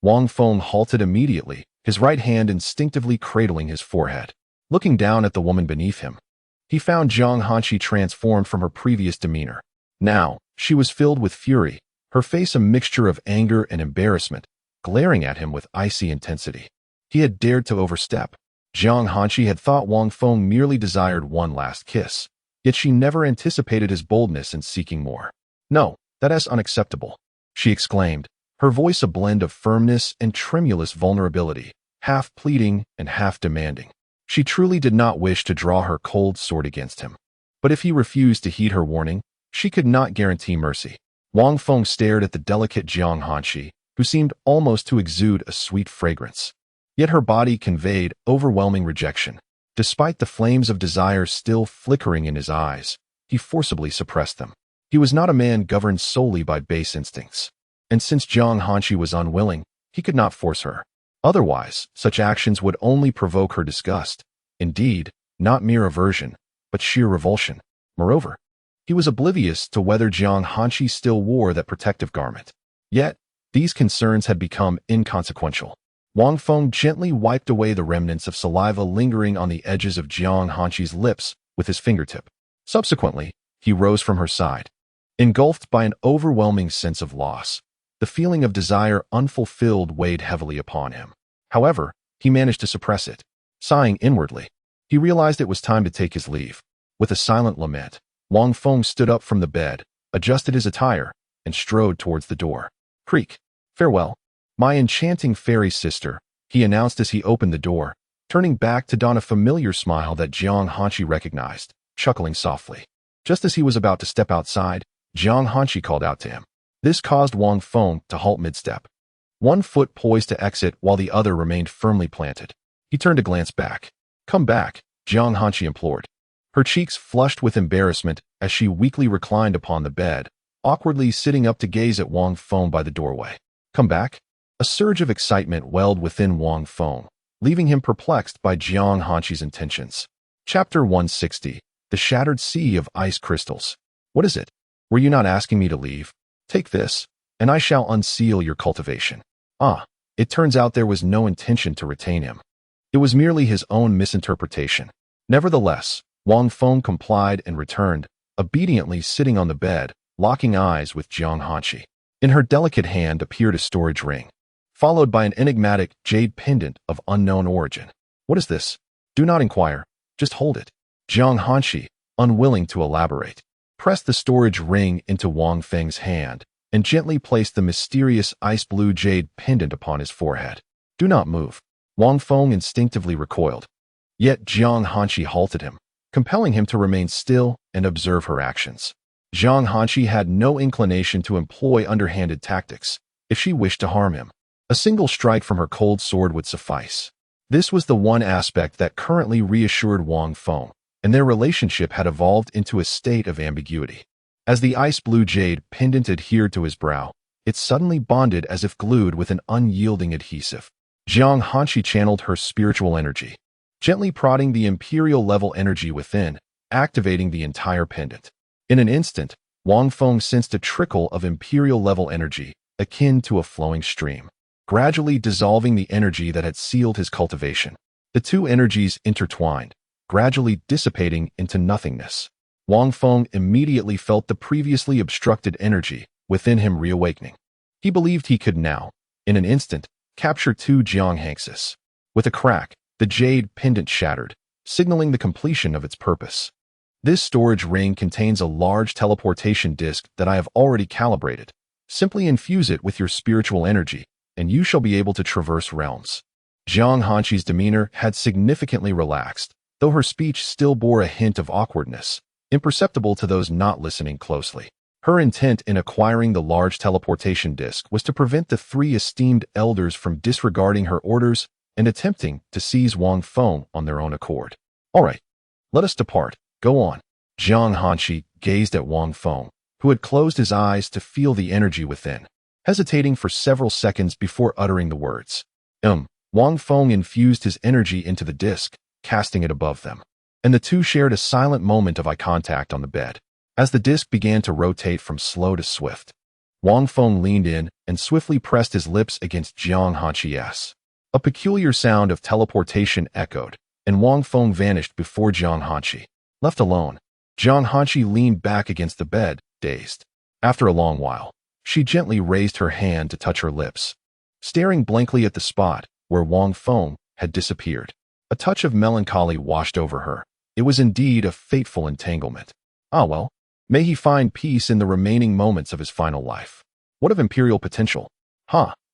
Wang Feng halted immediately, his right hand instinctively cradling his forehead. Looking down at the woman beneath him, he found Jiang Hanxi transformed from her previous demeanor. Now, she was filled with fury, her face a mixture of anger and embarrassment, glaring at him with icy intensity. He had dared to overstep. Jiang Hanxi had thought Wang Feng merely desired one last kiss, yet she never anticipated his boldness in seeking more. No, that is unacceptable, she exclaimed, her voice a blend of firmness and tremulous vulnerability, half pleading and half demanding. She truly did not wish to draw her cold sword against him. But if he refused to heed her warning, she could not guarantee mercy. Wang Feng stared at the delicate Jiang Hanxi, who seemed almost to exude a sweet fragrance. Yet her body conveyed overwhelming rejection. Despite the flames of desire still flickering in his eyes, he forcibly suppressed them. He was not a man governed solely by base instincts. And since Jiang Hanxi was unwilling, he could not force her. Otherwise, such actions would only provoke her disgust. Indeed, not mere aversion, but sheer revulsion. Moreover, he was oblivious to whether Jiang Hanqi still wore that protective garment. Yet, these concerns had become inconsequential. Wang Feng gently wiped away the remnants of saliva lingering on the edges of Jiang Hanqi's lips with his fingertip. Subsequently, he rose from her side. Engulfed by an overwhelming sense of loss, the feeling of desire unfulfilled weighed heavily upon him. However, he managed to suppress it. Sighing inwardly, he realized it was time to take his leave. With a silent lament, Wang Feng stood up from the bed, adjusted his attire, and strode towards the door. "Creak. Farewell, my enchanting fairy sister," he announced as he opened the door, turning back to don a familiar smile that Jiang Hanqi recognized, chuckling softly. Just as he was about to step outside, Jiang Hanqi called out to him. This caused Wang Feng to halt mid-step. One foot poised to exit while the other remained firmly planted. He turned to glance back. "Come back," Jiang Hanqi implored. Her cheeks flushed with embarrassment as she weakly reclined upon the bed, awkwardly sitting up to gaze at Wang Feng by the doorway. "Come back?" A surge of excitement welled within Wang Feng, leaving him perplexed by Jiang Hanqi's intentions. Chapter 160. The Shattered Sea of Ice Crystals. "What is it? Were you not asking me to leave? Take this, and I shall unseal your cultivation." Ah, it turns out there was no intention to retain him. It was merely his own misinterpretation. Nevertheless, Wang Feng complied and returned, obediently sitting on the bed, locking eyes with Jiang Hanqi. In her delicate hand appeared a storage ring, followed by an enigmatic jade pendant of unknown origin. "What is this?" "Do not inquire. Just hold it." Jiang Hanqi, unwilling to elaborate, pressed the storage ring into Wang Feng's hand and gently placed the mysterious ice-blue jade pendant upon his forehead. "Do not move." Wang Feng instinctively recoiled. Yet Jiang Hanqi halted him, compelling him to remain still and observe her actions. Jiang Hanqi had no inclination to employ underhanded tactics if she wished to harm him. A single strike from her cold sword would suffice. This was the one aspect that currently reassured Wang Feng, and their relationship had evolved into a state of ambiguity. As the ice-blue jade pendant adhered to his brow, it suddenly bonded as if glued with an unyielding adhesive. Jiang Hanqi channeled her spiritual energy, gently prodding the imperial-level energy within, activating the entire pendant. In an instant, Wang Feng sensed a trickle of imperial-level energy, akin to a flowing stream, gradually dissolving the energy that had sealed his cultivation. The two energies intertwined, gradually dissipating into nothingness. Wang Feng immediately felt the previously obstructed energy within him reawakening. He believed he could now, in an instant, capture two Jiang Hanxes. With a crack, the jade pendant shattered, signaling the completion of its purpose. "This storage ring contains a large teleportation disc that I have already calibrated. Simply infuse it with your spiritual energy, and you shall be able to traverse realms." Jiang Hanqi's demeanor had significantly relaxed, though her speech still bore a hint of awkwardness, imperceptible to those not listening closely. Her intent in acquiring the large teleportation disc was to prevent the three esteemed elders from disregarding her orders and attempting to seize Wang Feng on their own accord. "All right, let us depart. Go on." Jiang Hanqi gazed at Wang Feng, who had closed his eyes to feel the energy within, hesitating for several seconds before uttering the words. Wang Feng infused his energy into the disc, casting it above them, and the two shared a silent moment of eye contact on the bed. As the disc began to rotate from slow to swift, Wang Feng leaned in and swiftly pressed his lips against Jiang Hanqi's. A peculiar sound of teleportation echoed, and Wang Feng vanished before Jiang Hanqi. Left alone, Jiang Hanqi leaned back against the bed, dazed. After a long while, she gently raised her hand to touch her lips, staring blankly at the spot where Wang Feng had disappeared. A touch of melancholy washed over her. It was indeed a fateful entanglement. Ah well, may he find peace in the remaining moments of his final life. What of imperial potential?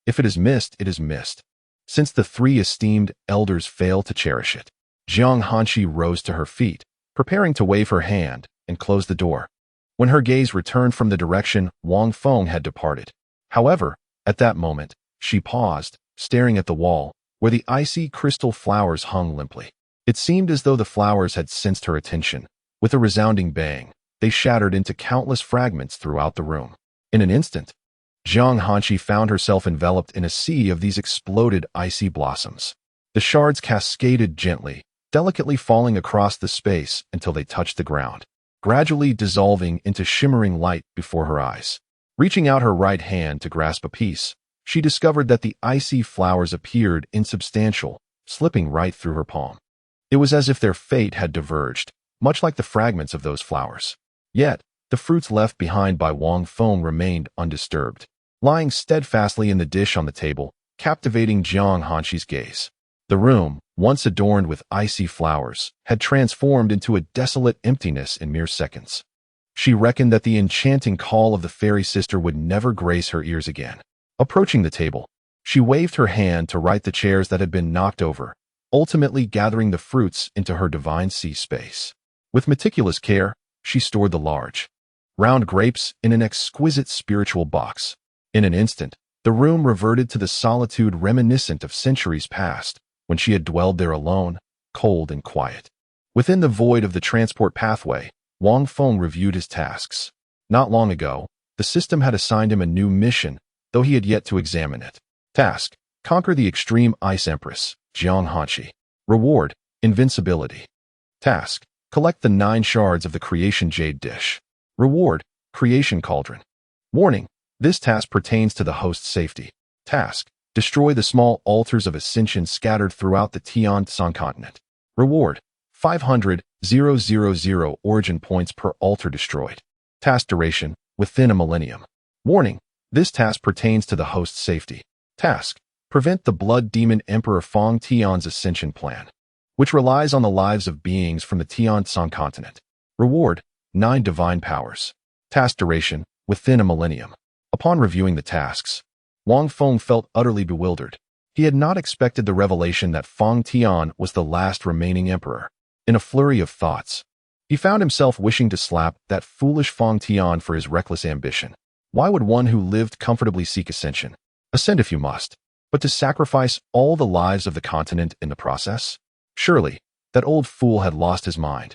If it is missed, it is missed, since the three esteemed elders fail to cherish it. Jiang Hanqi rose to her feet, preparing to wave her hand and close the door, when her gaze returned from the direction Wang Feng had departed. However, at that moment, she paused, staring at the wall, where the icy crystal flowers hung limply. It seemed as though the flowers had sensed her attention. With a resounding bang, they shattered into countless fragments throughout the room. In an instant, Jiang Hanqi found herself enveloped in a sea of these exploded icy blossoms. The shards cascaded gently, delicately falling across the space until they touched the ground, gradually dissolving into shimmering light before her eyes. Reaching out her right hand to grasp a piece, she discovered that the icy flowers appeared insubstantial, slipping right through her palm. It was as if their fate had diverged, much like the fragments of those flowers. Yet, the fruits left behind by Wang Feng remained undisturbed, lying steadfastly in the dish on the table, captivating Jiang Hanxi's gaze. The room, once adorned with icy flowers, had transformed into a desolate emptiness in mere seconds. She reckoned that the enchanting call of the fairy sister would never grace her ears again. Approaching the table, she waved her hand to right the chairs that had been knocked over, ultimately gathering the fruits into her divine sea space. With meticulous care, she stored the large, round grapes in an exquisite spiritual box. In an instant, the room reverted to the solitude reminiscent of centuries past, when she had dwelled there alone, cold and quiet. Within the void of the transport pathway, Wang Feng reviewed his tasks. Not long ago, the system had assigned him a new mission, though he had yet to examine it. Task: conquer the extreme ice empress, Jiang Hanxi. Reward: invincibility. Task: collect the 9 shards of the creation jade dish. Reward: creation cauldron. Warning: this task pertains to the host's safety. Task: destroy the small altars of ascension scattered throughout the Tian subcontinent. Reward: 500,000 origin points per altar destroyed. Task duration: within a millennium. Warning: this task pertains to the host's safety. Task: prevent the Blood Demon Emperor Fang Tian's ascension plan, which relies on the lives of beings from the Tian subcontinent. Reward: 9 divine powers. Task duration: within a millennium. Upon reviewing the tasks, Wang Feng felt utterly bewildered. He had not expected the revelation that Fang Tian was the last remaining emperor. In a flurry of thoughts, he found himself wishing to slap that foolish Fang Tian for his reckless ambition. Why would one who lived comfortably seek ascension? Ascend if you must, but to sacrifice all the lives of the continent in the process? Surely, that old fool had lost his mind.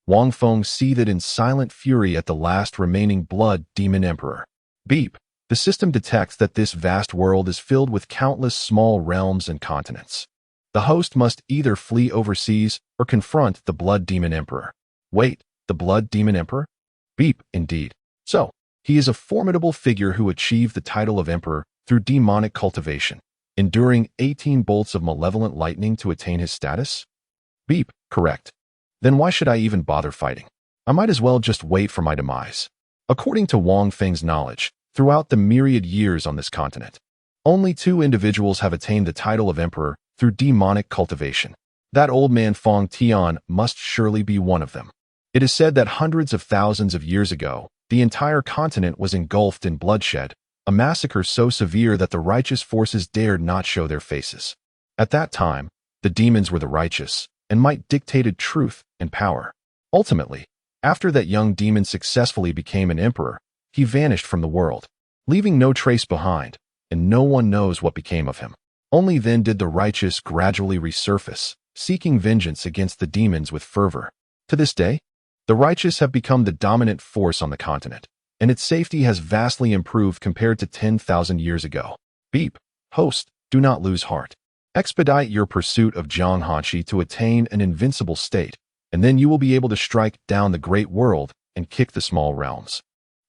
Wang Feng seethed in silent fury at the last remaining Blood Demon Emperor. Beep. The system detects that this vast world is filled with countless small realms and continents. The host must either flee overseas or confront the Blood Demon Emperor. Wait, the Blood Demon Emperor? Beep, indeed. So, he is a formidable figure who achieved the title of emperor through demonic cultivation, enduring 18 bolts of malevolent lightning to attain his status? Beep, correct. Then why should I even bother fighting? I might as well just wait for my demise. According to Wang Feng's knowledge, throughout the myriad years on this continent, only 2 individuals have attained the title of emperor through demonic cultivation. That old man Fang Tian must surely be one of them. It is said that hundreds of thousands of years ago, the entire continent was engulfed in bloodshed, a massacre so severe that the righteous forces dared not show their faces. At that time, the demons were the righteous, and might dictated truth and power. Ultimately, after that young demon successfully became an emperor, he vanished from the world, leaving no trace behind, and no one knows what became of him. Only then did the righteous gradually resurface, seeking vengeance against the demons with fervor. To this day, the righteous have become the dominant force on the continent, and its safety has vastly improved compared to 10,000 years ago. Beep. Host, do not lose heart. Expedite your pursuit of Jiang Hanxi to attain an invincible state, and then you will be able to strike down the great world and kick the small realms,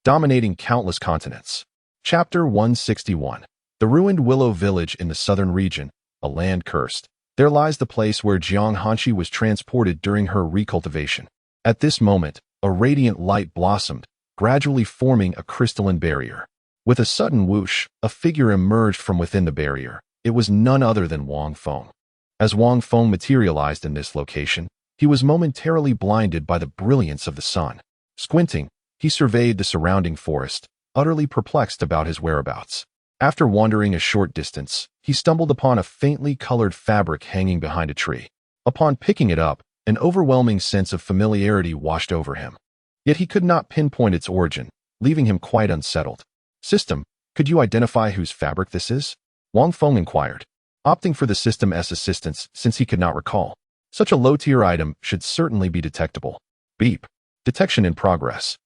dominating countless continents. Chapter 161. The ruined Willow Village in the southern region, a land cursed. There lies the place where Jiang Hanxi was transported during her recultivation. At this moment, a radiant light blossomed, gradually forming a crystalline barrier. With a sudden whoosh, a figure emerged from within the barrier. It was none other than Wang Feng. As Wang Feng materialized in this location, he was momentarily blinded by the brilliance of the sun. Squinting, he surveyed the surrounding forest, utterly perplexed about his whereabouts. After wandering a short distance, he stumbled upon a faintly colored fabric hanging behind a tree. Upon picking it up, an overwhelming sense of familiarity washed over him. Yet he could not pinpoint its origin, leaving him quite unsettled. System, could you identify whose fabric this is? Wang Feng inquired, opting for the system's assistance since he could not recall. Such a low-tier item should certainly be detectable. Beep. Detection in progress.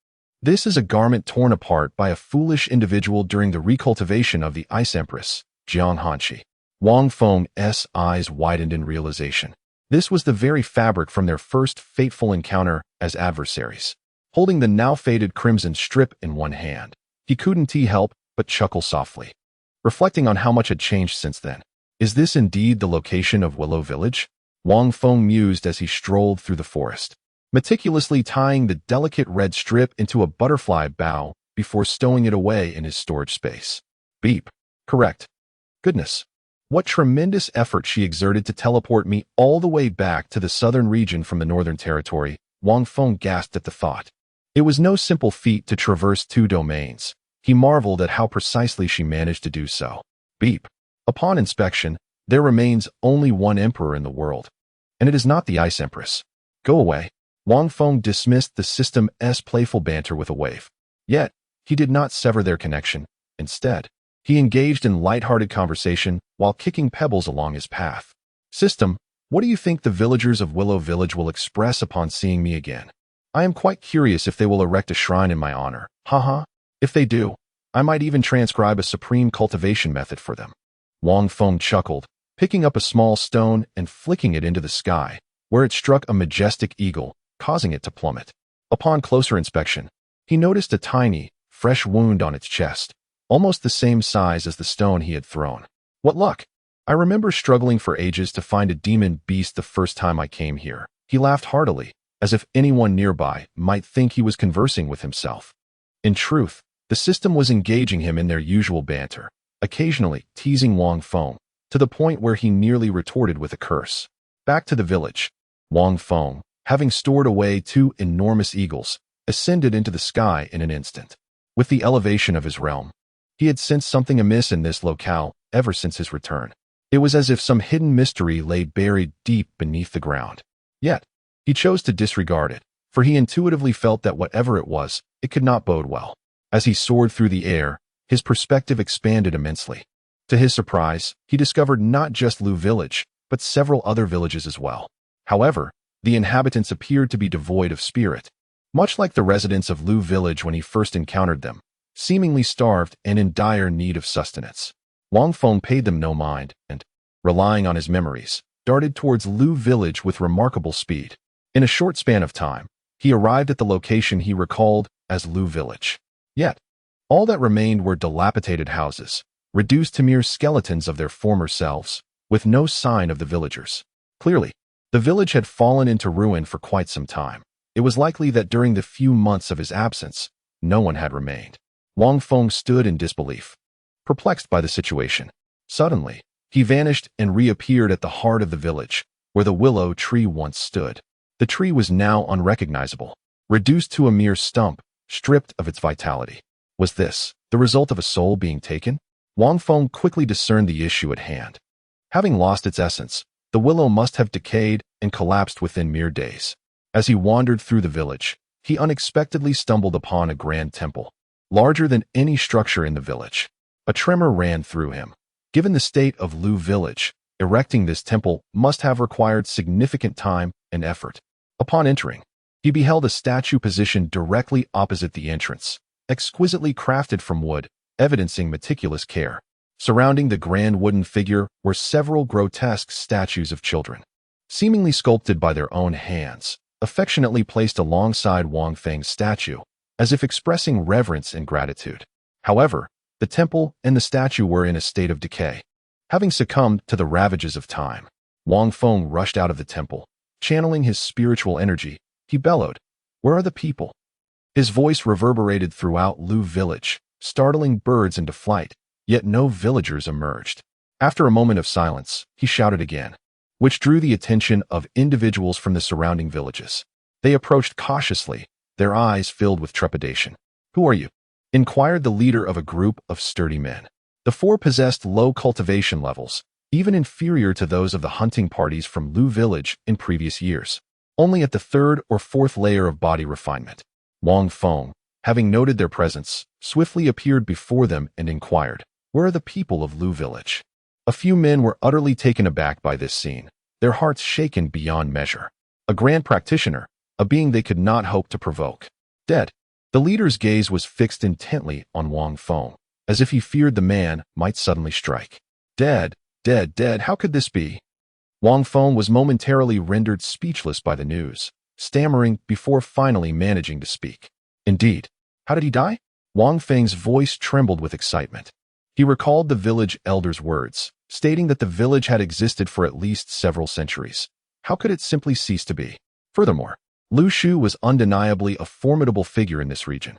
This is a garment torn apart by a foolish individual during the recultivation of the Ice Empress, Jiang Hanxi. Wang Feng's eyes widened in realization. This was the very fabric from their first fateful encounter as adversaries. Holding the now faded crimson strip in one hand, he couldn't help but chuckle softly, reflecting on how much had changed since then. Is this indeed the location of Willow Village? Wang Feng mused as he strolled through the forest, meticulously tying the delicate red strip into a butterfly bow before stowing it away in his storage space. Beep. Correct. Goodness. What tremendous effort she exerted to teleport me all the way back to the southern region from the northern territory. Wang Feng gasped at the thought. It was no simple feat to traverse 2 domains. He marveled at how precisely she managed to do so. Beep. Upon inspection, there remains only one emperor in the world, and it is not the Ice Empress. Go away. Wang Feng dismissed the system's playful banter with a wave. Yet, he did not sever their connection. Instead, he engaged in light-hearted conversation while kicking pebbles along his path. System, what do you think the villagers of Willow Village will express upon seeing me again? I am quite curious if they will erect a shrine in my honor. Haha. If they do, I might even transcribe a supreme cultivation method for them. Wang Feng chuckled, picking up a small stone and flicking it into the sky, where it struck a majestic eagle, causing it to plummet. Upon closer inspection, he noticed a tiny, fresh wound on its chest, almost the same size as the stone he had thrown. What luck! I remember struggling for ages to find a demon beast the first time I came here. He laughed heartily, as if anyone nearby might think he was conversing with himself. In truth, the system was engaging him in their usual banter, occasionally teasing Wang Feng, to the point where he nearly retorted with a curse. Back to the village. Wang Feng, having stored away 2 enormous eagles, ascended into the sky in an instant. With the elevation of his realm, he had sensed something amiss in this locale ever since his return. It was as if some hidden mystery lay buried deep beneath the ground. Yet, he chose to disregard it, for he intuitively felt that whatever it was, it could not bode well. As he soared through the air, his perspective expanded immensely. To his surprise, he discovered not just Lu Village, but several other villages as well. However, the inhabitants appeared to be devoid of spirit, much like the residents of Lu Village when he first encountered them, seemingly starved and in dire need of sustenance. Wang Feng paid them no mind and, relying on his memories, darted towards Lu Village with remarkable speed. In a short span of time, he arrived at the location he recalled as Lu Village. Yet, all that remained were dilapidated houses, reduced to mere skeletons of their former selves, with no sign of the villagers. Clearly, the village had fallen into ruin for quite some time. It was likely that during the few months of his absence, no one had remained. Wang Feng stood in disbelief, perplexed by the situation. Suddenly, he vanished and reappeared at the heart of the village, where the willow tree once stood. The tree was now unrecognizable, reduced to a mere stump, stripped of its vitality. Was this the result of a soul being taken? Wang Feng quickly discerned the issue at hand. Having lost its essence, the willow must have decayed and collapsed within mere days. As he wandered through the village, he unexpectedly stumbled upon a grand temple, larger than any structure in the village. A tremor ran through him. Given the state of Lu Village, erecting this temple must have required significant time and effort. Upon entering, he beheld a statue positioned directly opposite the entrance, exquisitely crafted from wood, evidencing meticulous care. Surrounding the grand wooden figure were several grotesque statues of children, seemingly sculpted by their own hands, affectionately placed alongside Wang Feng's statue, as if expressing reverence and gratitude. However, the temple and the statue were in a state of decay, having succumbed to the ravages of time. Wang Feng rushed out of the temple. Channeling his spiritual energy, he bellowed, "Where are the people?" His voice reverberated throughout Lu Village, startling birds into flight, yet no villagers emerged. After a moment of silence, he shouted again, which drew the attention of individuals from the surrounding villages. They approached cautiously, their eyes filled with trepidation. "Who are you?" inquired the leader of a group of sturdy men. The 4 possessed low cultivation levels, even inferior to those of the hunting parties from Lu Village in previous years, only at the 3rd or 4th layer of body refinement. Wang Feng, having noted their presence, swiftly appeared before them and inquired, "Where are the people of Lu Village?" A few men were utterly taken aback by this scene, their hearts shaken beyond measure. A grand practitioner, a being they could not hope to provoke. Dead. The leader's gaze was fixed intently on Wang Feng, as if he feared the man might suddenly strike. Dead, dead, dead, how could this be? Wang Feng was momentarily rendered speechless by the news, stammering before finally managing to speak. Indeed. How did he die? Wang Feng's voice trembled with excitement. He recalled the village elder's words, stating that the village had existed for at least several centuries. How could it simply cease to be? Furthermore, Lu Shu was undeniably a formidable figure in this region.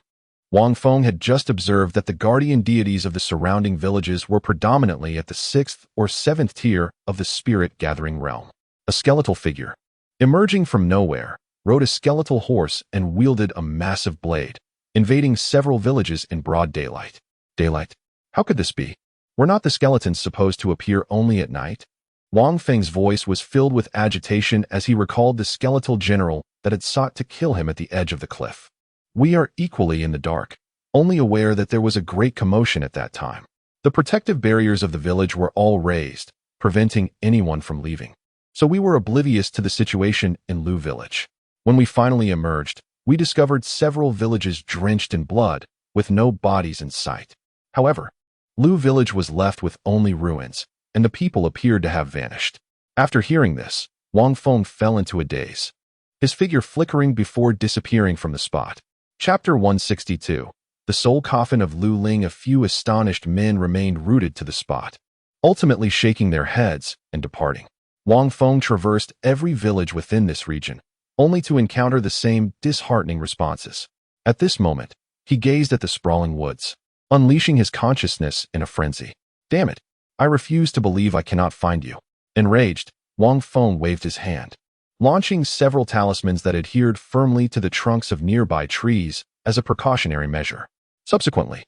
Wang Feng had just observed that the guardian deities of the surrounding villages were predominantly at the 6th or 7th tier of the spirit-gathering realm. A skeletal figure, emerging from nowhere, rode a skeletal horse and wielded a massive blade, invading several villages in broad daylight. Daylight? How could this be? Were not the skeletons supposed to appear only at night? Wang Feng's voice was filled with agitation as he recalled the skeletal general that had sought to kill him at the edge of the cliff. We are equally in the dark, only aware that there was a great commotion at that time. The protective barriers of the village were all raised, preventing anyone from leaving. So we were oblivious to the situation in Lu Village. When we finally emerged, we discovered several villages drenched in blood, with no bodies in sight. However, Lu Village was left with only ruins, and the people appeared to have vanished. After hearing this, Wang Feng fell into a daze, his figure flickering before disappearing from the spot. Chapter 162. The soul coffin of Lu Ling. A few astonished men remained rooted to the spot, ultimately shaking their heads and departing. Wang Feng traversed every village within this region, only to encounter the same disheartening responses. At this moment, he gazed at the sprawling woods, unleashing his consciousness in a frenzy. Damn it! I refuse to believe I cannot find you. Enraged, Wang Feng waved his hand, launching several talismans that adhered firmly to the trunks of nearby trees as a precautionary measure. Subsequently,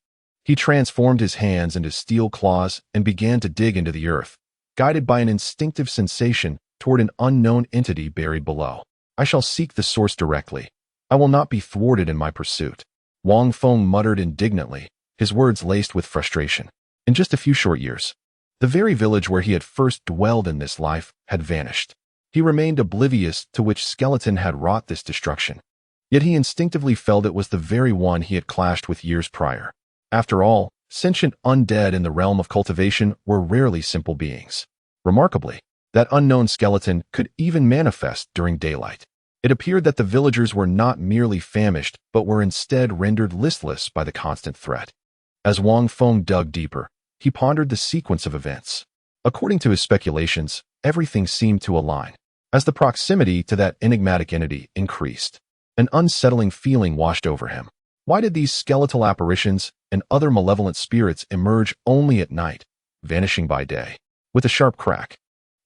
he transformed his hands into steel claws and began to dig into the earth, guided by an instinctive sensation toward an unknown entity buried below. I shall seek the source directly. I will not be thwarted in my pursuit. Wang Feng muttered indignantly, his words laced with frustration. In just a few short years, the very village where he had first dwelled in this life had vanished. He remained oblivious to which skeleton had wrought this destruction. Yet he instinctively felt it was the very one he had clashed with years prior. After all, sentient undead in the realm of cultivation were rarely simple beings. Remarkably, that unknown skeleton could even manifest during daylight. It appeared that the villagers were not merely famished, but were instead rendered listless by the constant threat. As Wang Feng dug deeper, he pondered the sequence of events. According to his speculations, everything seemed to align. As the proximity to that enigmatic entity increased, an unsettling feeling washed over him. Why did these skeletal apparitions and other malevolent spirits emerge only at night, vanishing by day? With a sharp crack,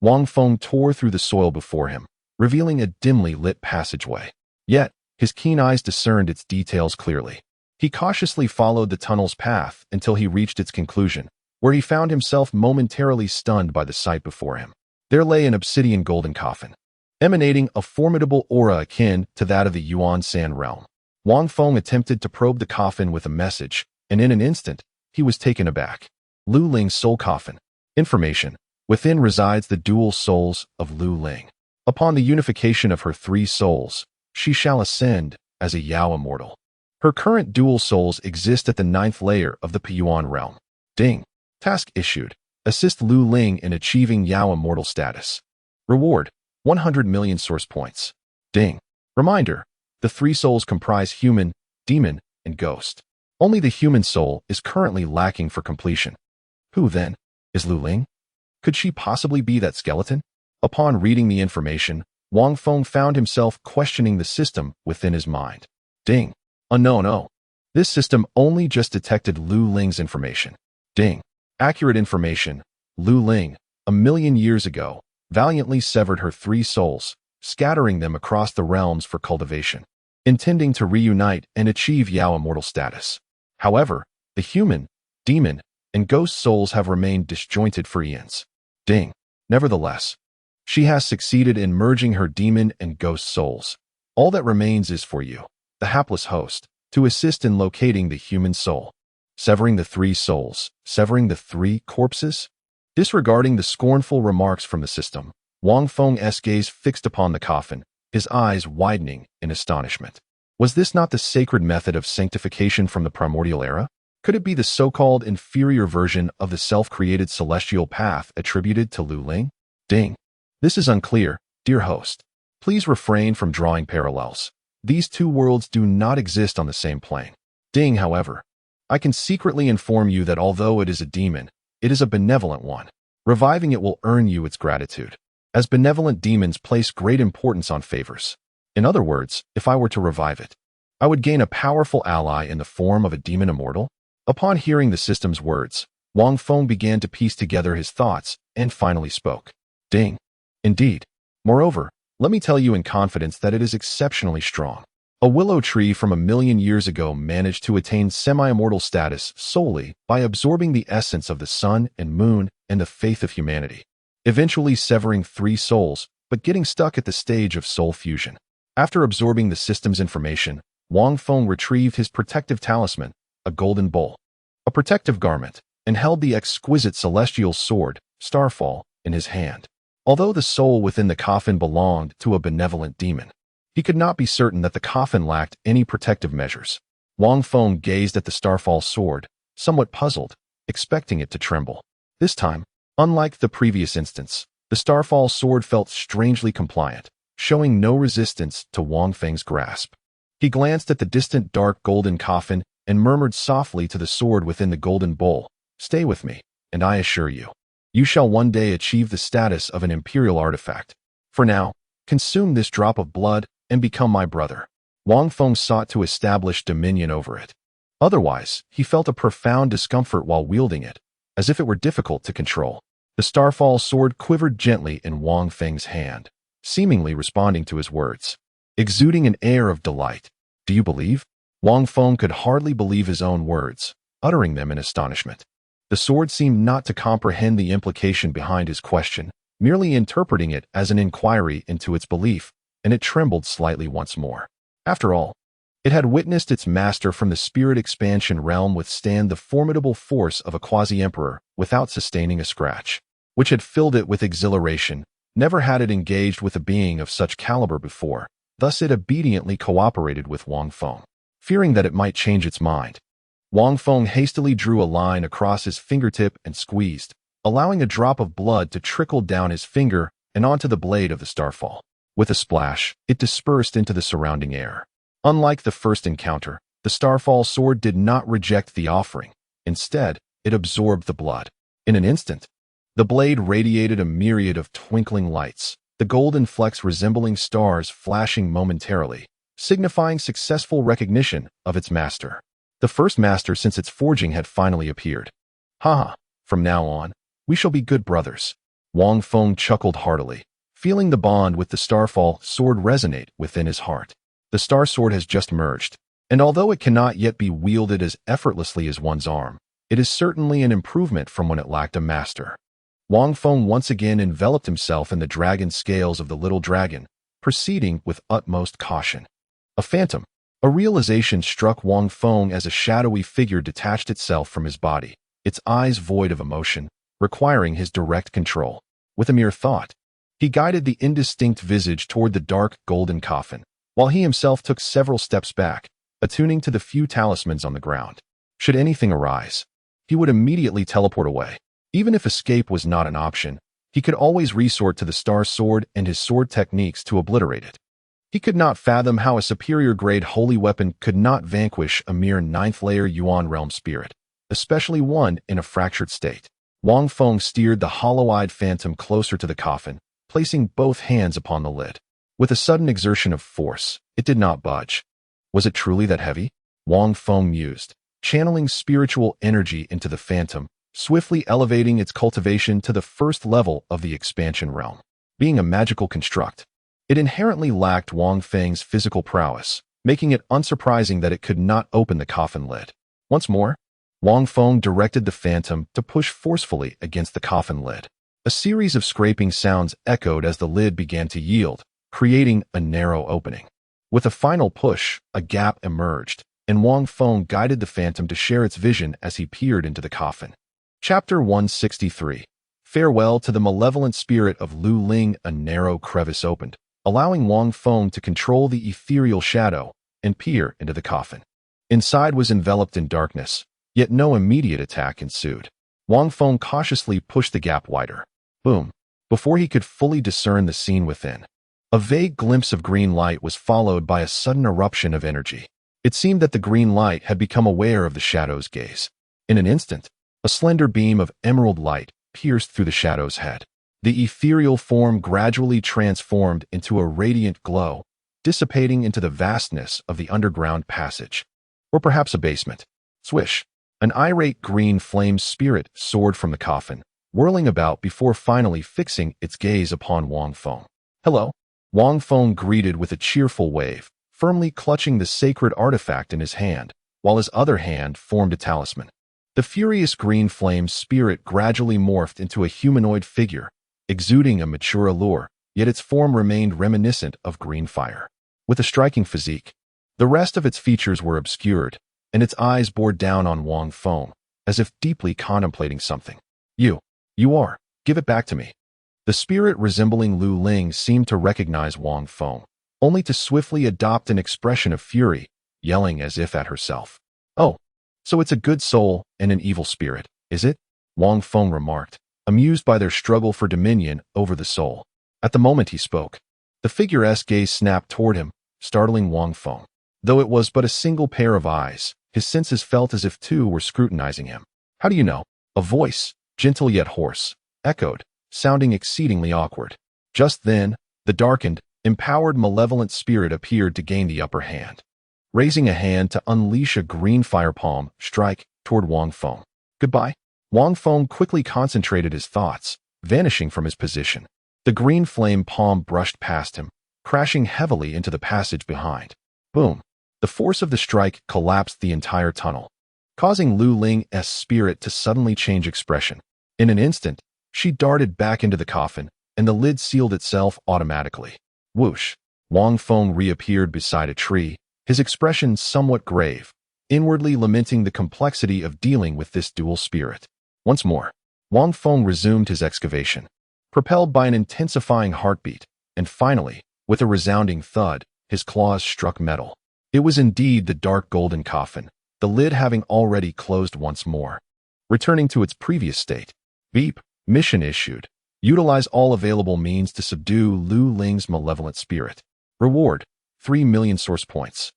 Wang Feng tore through the soil before him, revealing a dimly lit passageway. Yet, his keen eyes discerned its details clearly. He cautiously followed the tunnel's path until he reached its conclusion, where he found himself momentarily stunned by the sight before him. There lay an obsidian golden coffin, emanating a formidable aura akin to that of the Yuan San realm. Wang Feng attempted to probe the coffin with a message, and in an instant, he was taken aback. Lu Ling's soul coffin. Information. Within resides the dual souls of Lu Ling. Upon the unification of her 3 souls, she shall ascend as a Yao immortal. Her current dual souls exist at the 9th layer of the Piyuan realm. Ding. Task issued. Assist Lu Ling in achieving Yao immortal status. Reward. 100 million source points. Ding. Reminder. The 3 souls comprise human, demon, and ghost. Only the human soul is currently lacking for completion. Who, then, is Lu Ling? Could she possibly be that skeleton? Upon reading the information, Wang Feng found himself questioning the system within his mind. Ding. Unknown. Oh. This system only just detected Lu Ling's information. Ding. Accurate information. Lu Ling, 1,000,000 years ago, valiantly severed her 3 souls, scattering them across the realms for cultivation, intending to reunite and achieve Yao immortal status. However, the human, demon, and ghost souls have remained disjointed for eons. Ding. Nevertheless, she has succeeded in merging her demon and ghost souls. All that remains is for you, the hapless host, to assist in locating the human soul. Severing the 3 souls, severing the 3 corpses? Disregarding the scornful remarks from the system, Wang Feng's gaze fixed upon the coffin, his eyes widening in astonishment. Was this not the sacred method of sanctification from the primordial era? Could it be the so-called inferior version of the self-created celestial path attributed to Lu Ling? Ding. This is unclear, dear host. Please refrain from drawing parallels. These two worlds do not exist on the same plane. Ding, however. I can secretly inform you that although it is a demon, it is a benevolent one. Reviving it will earn you its gratitude, as benevolent demons place great importance on favors. In other words, if I were to revive it, I would gain a powerful ally in the form of a demon immortal. Upon hearing the system's words, Wang Feng began to piece together his thoughts and finally spoke. Ding. Indeed. Moreover, let me tell you in confidence that it is exceptionally strong. A willow tree from 1,000,000 years ago managed to attain semi-immortal status solely by absorbing the essence of the sun and moon and the faith of humanity, eventually severing 3 souls, but getting stuck at the stage of soul fusion. After absorbing the system's information, Wang Feng retrieved his protective talisman, a golden bowl, a protective garment, and held the exquisite celestial sword, Starfall, in his hand. Although the soul within the coffin belonged to a benevolent demon, he could not be certain that the coffin lacked any protective measures. Wang Feng gazed at the Starfall sword, somewhat puzzled, expecting it to tremble. This time, unlike the previous instance, the Starfall sword felt strangely compliant, showing no resistance to Wang Feng's grasp. He glanced at the distant dark golden coffin and murmured softly to the sword within the golden bowl, "Stay with me, and I assure you, you shall one day achieve the status of an imperial artifact. For now, consume this drop of blood and become my brother." Wang Feng sought to establish dominion over it. Otherwise, he felt a profound discomfort while wielding it, as if it were difficult to control. The Starfall sword quivered gently in Wang Feng's hand, seemingly responding to his words, exuding an air of delight. "Do you believe?" Wang Feng could hardly believe his own words, uttering them in astonishment. The sword seemed not to comprehend the implication behind his question, merely interpreting it as an inquiry into its belief, and it trembled slightly once more. After all, it had witnessed its master from the spirit expansion realm withstand the formidable force of a quasi-emperor without sustaining a scratch, which had filled it with exhilaration. Never had it engaged with a being of such caliber before, thus it obediently cooperated with Wang Feng, fearing that it might change its mind. Wang Feng hastily drew a line across his fingertip and squeezed, allowing a drop of blood to trickle down his finger and onto the blade of the Starfall. With a splash, it dispersed into the surrounding air. Unlike the first encounter, the Starfall sword did not reject the offering. Instead, it absorbed the blood. In an instant, the blade radiated a myriad of twinkling lights, the golden flecks resembling stars flashing momentarily, signifying successful recognition of its master. The first master since its forging had finally appeared. "Haha, from now on, we shall be good brothers." Wang Feng chuckled heartily, feeling the bond with the Starfall sword resonate within his heart. The Star Sword has just merged, and although it cannot yet be wielded as effortlessly as one's arm, it is certainly an improvement from when it lacked a master. Wang Feng once again enveloped himself in the dragon scales of the little dragon, proceeding with utmost caution. A phantom, a realization struck Wang Feng as a shadowy figure detached itself from his body, its eyes void of emotion, requiring his direct control. With a mere thought, he guided the indistinct visage toward the dark golden coffin, while he himself took several steps back, attuning to the few talismans on the ground. Should anything arise, he would immediately teleport away. Even if escape was not an option, he could always resort to the Star Sword and his sword techniques to obliterate it. He could not fathom how a superior-grade holy weapon could not vanquish a mere 9th-layer Yuan realm spirit, especially one in a fractured state. Wang Feng steered the hollow-eyed phantom closer to the coffin, placing both hands upon the lid. With a sudden exertion of force, it did not budge. Was it truly that heavy? Wang Feng mused, channeling spiritual energy into the phantom, swiftly elevating its cultivation to the first level of the expansion realm. Being a magical construct, it inherently lacked Wang Feng's physical prowess, making it unsurprising that it could not open the coffin lid. Once more, Wang Feng directed the phantom to push forcefully against the coffin lid. A series of scraping sounds echoed as the lid began to yield, creating a narrow opening. With a final push, a gap emerged, and Wang Feng guided the phantom to share its vision as he peered into the coffin. Chapter 163. Farewell to the malevolent spirit of Lu Ling. A narrow crevice opened, allowing Wang Feng to control the ethereal shadow and peer into the coffin. Inside was enveloped in darkness, yet no immediate attack ensued. Wang Feng cautiously pushed the gap wider. Boom! before he could fully discern the scene within. A vague glimpse of green light was followed by a sudden eruption of energy. It seemed that the green light had become aware of the shadow's gaze. In an instant, a slender beam of emerald light pierced through the shadow's head. The ethereal form gradually transformed into a radiant glow, dissipating into the vastness of the underground passage. Or perhaps a basement. Swish! An irate green flame spirit soared from the coffin, whirling about before finally fixing its gaze upon Wang Feng. "Hello?" Wang Feng greeted with a cheerful wave, firmly clutching the sacred artifact in his hand, while his other hand formed a talisman. The furious green flame spirit gradually morphed into a humanoid figure, exuding a mature allure, yet its form remained reminiscent of green fire. With a striking physique, the rest of its features were obscured, and its eyes bore down on Wang Feng, as if deeply contemplating something. You are. Give it back to me." The spirit resembling Lu Ling seemed to recognize Wang Feng, only to swiftly adopt an expression of fury, yelling as if at herself. "Oh, so it's a good soul and an evil spirit, is it?" Wang Feng remarked, amused by their struggle for dominion over the soul. At the moment he spoke, the figure's gaze snapped toward him, startling Wang Feng. Though it was but a single pair of eyes, his senses felt as if two were scrutinizing him. "How do you know?" A voice, gentle yet hoarse, echoed, sounding exceedingly awkward. Just then, the darkened, empowered malevolent spirit appeared to gain the upper hand, raising a hand to unleash a green fire palm strike toward Wang Feng. "Goodbye." Wang Feng quickly concentrated his thoughts, vanishing from his position. The green flame palm brushed past him, crashing heavily into the passage behind. Boom! The force of the strike collapsed the entire tunnel, causing Lu Ling's spirit to suddenly change expression. In an instant, she darted back into the coffin, and the lid sealed itself automatically. Whoosh! Wang Feng reappeared beside a tree, his expression somewhat grave, inwardly lamenting the complexity of dealing with this dual spirit. Once more, Wang Feng resumed his excavation, propelled by an intensifying heartbeat, and finally, with a resounding thud, his claws struck metal. It was indeed the dark golden coffin, the lid having already closed once more. Returning to its previous state. Beep! Mission issued. Utilize all available means to subdue Lu Ling's malevolent spirit. Reward: 3 million source points.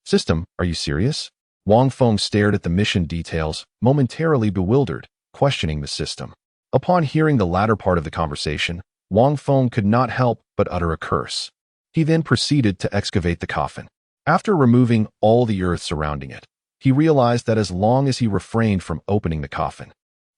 System: Are you serious? Wang Feng stared at the mission details, momentarily bewildered, questioning the system. Upon hearing the latter part of the conversation, Wang Feng could not help but utter a curse. He then proceeded to excavate the coffin. After removing all the earth surrounding it, he realized that as long as he refrained from opening the coffin,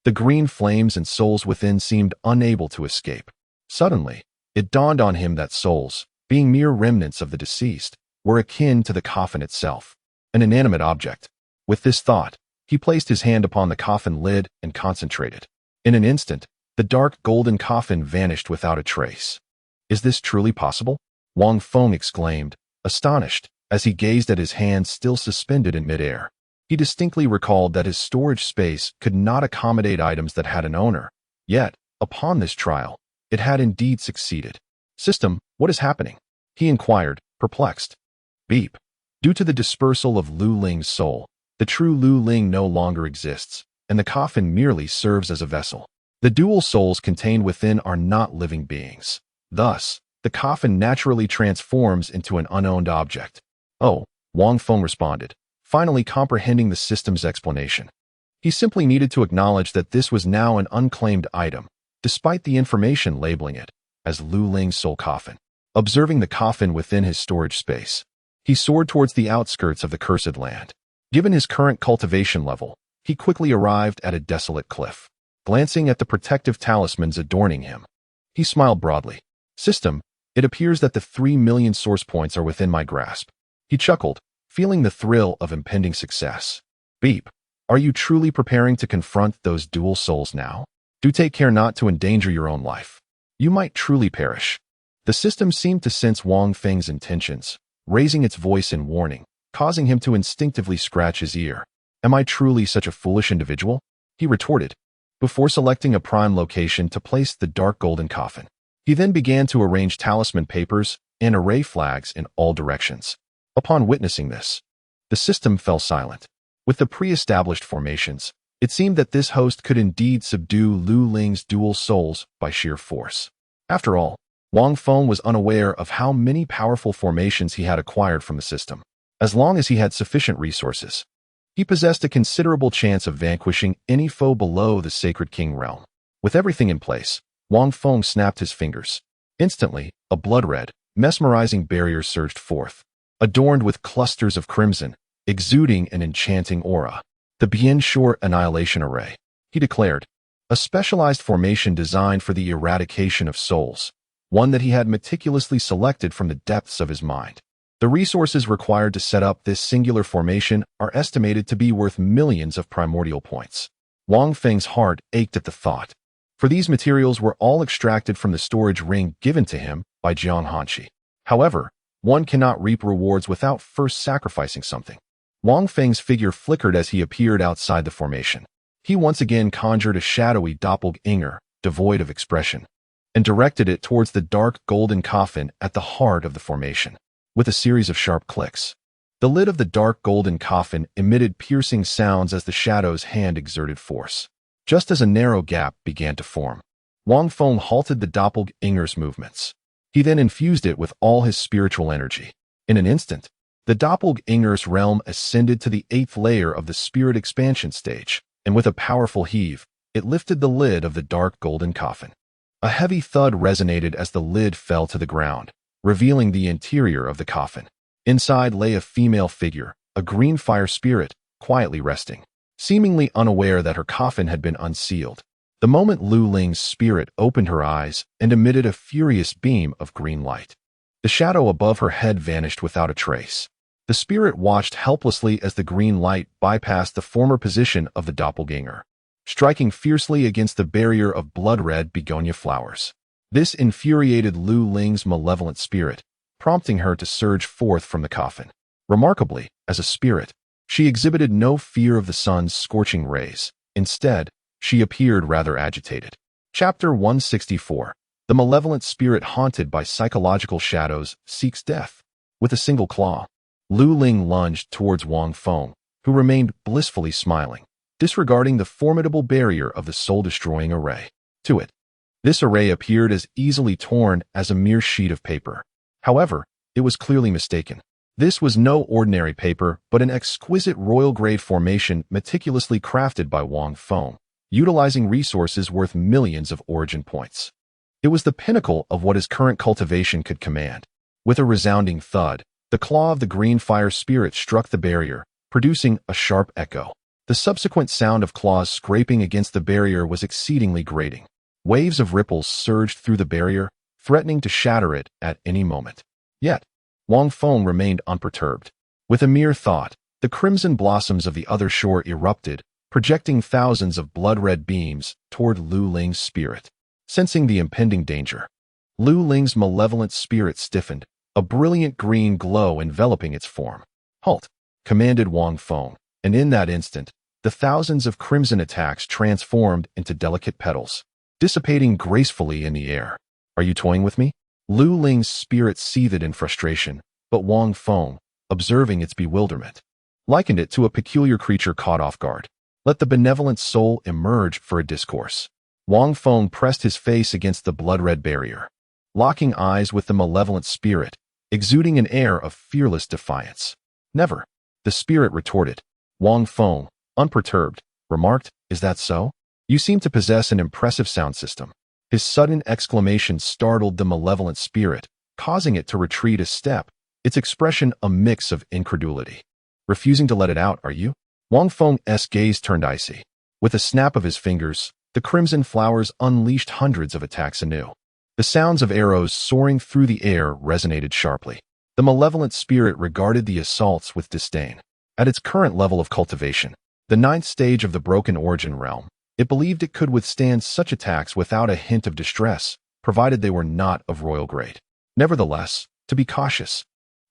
the green flames and souls within seemed unable to escape. Suddenly, it dawned on him that souls, being mere remnants of the deceased, were akin to the coffin itself, an inanimate object. With this thought, he placed his hand upon the coffin lid and concentrated. In an instant, the dark golden coffin vanished without a trace. "Is this truly possible?" Wang Feng exclaimed, astonished, as he gazed at his hand still suspended in midair. He distinctly recalled that his storage space could not accommodate items that had an owner. Yet, upon this trial, it had indeed succeeded. "System, what is happening?" he inquired, perplexed. Beep. Due to the dispersal of Lu Ling's soul, the true Lu Ling no longer exists, and the coffin merely serves as a vessel. The dual souls contained within are not living beings. Thus, the coffin naturally transforms into an unowned object. "Oh," Wang Feng responded, finally comprehending the system's explanation. He simply needed to acknowledge that this was now an unclaimed item, despite the information labeling it as Lu Ling's soul coffin. Observing the coffin within his storage space, he soared towards the outskirts of the cursed land. Given his current cultivation level, he quickly arrived at a desolate cliff. Glancing at the protective talismans adorning him, he smiled broadly. "System, it appears that the 3 million source points are within my grasp." He chuckled, feeling the thrill of impending success. "Beep. Are you truly preparing to confront those dual souls now? Do take care not to endanger your own life. You might truly perish." The system seemed to sense Wang Feng's intentions, raising its voice in warning, causing him to instinctively scratch his ear. "Am I truly such a foolish individual?" he retorted, before selecting a prime location to place the dark golden coffin. He then began to arrange talisman papers and array flags in all directions. Upon witnessing this, the system fell silent. With the pre-established formations, it seemed that this host could indeed subdue Lu Ling's dual souls by sheer force. After all, Wang Feng was unaware of how many powerful formations he had acquired from the system. As long as he had sufficient resources, he possessed a considerable chance of vanquishing any foe below the Sacred King realm. With everything in place, Wang Feng snapped his fingers. Instantly, a blood-red, mesmerizing barrier surged forth, adorned with clusters of crimson, exuding an enchanting aura. The Bien Short Annihilation Array, he declared, a specialized formation designed for the eradication of souls, one that he had meticulously selected from the depths of his mind. The resources required to set up this singular formation are estimated to be worth millions of primordial points. Wang Feng's heart ached at the thought, for these materials were all extracted from the storage ring given to him by Jiang Hanshi. However, one cannot reap rewards without first sacrificing something. Wang Feng's figure flickered as he appeared outside the formation. He once again conjured a shadowy doppelganger, devoid of expression, and directed it towards the dark golden coffin at the heart of the formation. With a series of sharp clicks, the lid of the dark golden coffin emitted piercing sounds as the shadow's hand exerted force. Just as a narrow gap began to form, Wang Feng halted the doppelganger's movements. He then infused it with all his spiritual energy. In an instant, the doppelganger's realm ascended to the 8th layer of the spirit expansion stage, and with a powerful heave, it lifted the lid of the dark golden coffin. A heavy thud resonated as the lid fell to the ground, revealing the interior of the coffin. Inside lay a female figure, a green fire spirit, quietly resting, seemingly unaware that her coffin had been unsealed. The moment Lu Ling's spirit opened her eyes and emitted a furious beam of green light. The shadow above her head vanished without a trace. The spirit watched helplessly as the green light bypassed the former position of the doppelganger, striking fiercely against the barrier of blood-red begonia flowers. This infuriated Lu Ling's malevolent spirit, prompting her to surge forth from the coffin. Remarkably, as a spirit, she exhibited no fear of the sun's scorching rays. Instead, she appeared rather agitated. Chapter 164. The malevolent spirit haunted by psychological shadows seeks death. With a single claw, Lu Ling lunged towards Wang Feng, who remained blissfully smiling, disregarding the formidable barrier of the soul-destroying array. To it, this array appeared as easily torn as a mere sheet of paper. However, it was clearly mistaken. This was no ordinary paper, but an exquisite royal-grade formation meticulously crafted by Wang Feng, utilizing resources worth millions of origin points. It was the pinnacle of what his current cultivation could command. With a resounding thud, the claw of the green fire spirit struck the barrier, producing a sharp echo. The subsequent sound of claws scraping against the barrier was exceedingly grating. Waves of ripples surged through the barrier, threatening to shatter it at any moment. Yet, Wang Feng remained unperturbed. With a mere thought, the crimson blossoms of the other shore erupted, projecting thousands of blood-red beams toward Lu Ling's spirit. Sensing the impending danger, Lu Ling's malevolent spirit stiffened, a brilliant green glow enveloping its form. "Halt!" commanded Wang Feng, and in that instant, the thousands of crimson attacks transformed into delicate petals, dissipating gracefully in the air. "Are you toying with me?" Lu Ling's spirit seethed in frustration, but Wang Feng, observing its bewilderment, likened it to a peculiar creature caught off guard. Let the benevolent soul emerge for a discourse. Wang Feng pressed his face against the blood-red barrier, locking eyes with the malevolent spirit, exuding an air of fearless defiance. "Never," the spirit retorted. Wang Feng, unperturbed, remarked, "Is that so? You seem to possess an impressive sound system." His sudden exclamation startled the malevolent spirit, causing it to retreat a step, its expression a mix of incredulity. "Refusing to let it out, are you?" Wang Feng's gaze turned icy. With a snap of his fingers, the crimson flowers unleashed hundreds of attacks anew. The sounds of arrows soaring through the air resonated sharply. The malevolent spirit regarded the assaults with disdain. At its current level of cultivation, the 9th stage of the broken origin realm, it believed it could withstand such attacks without a hint of distress, provided they were not of royal grade. Nevertheless, to be cautious,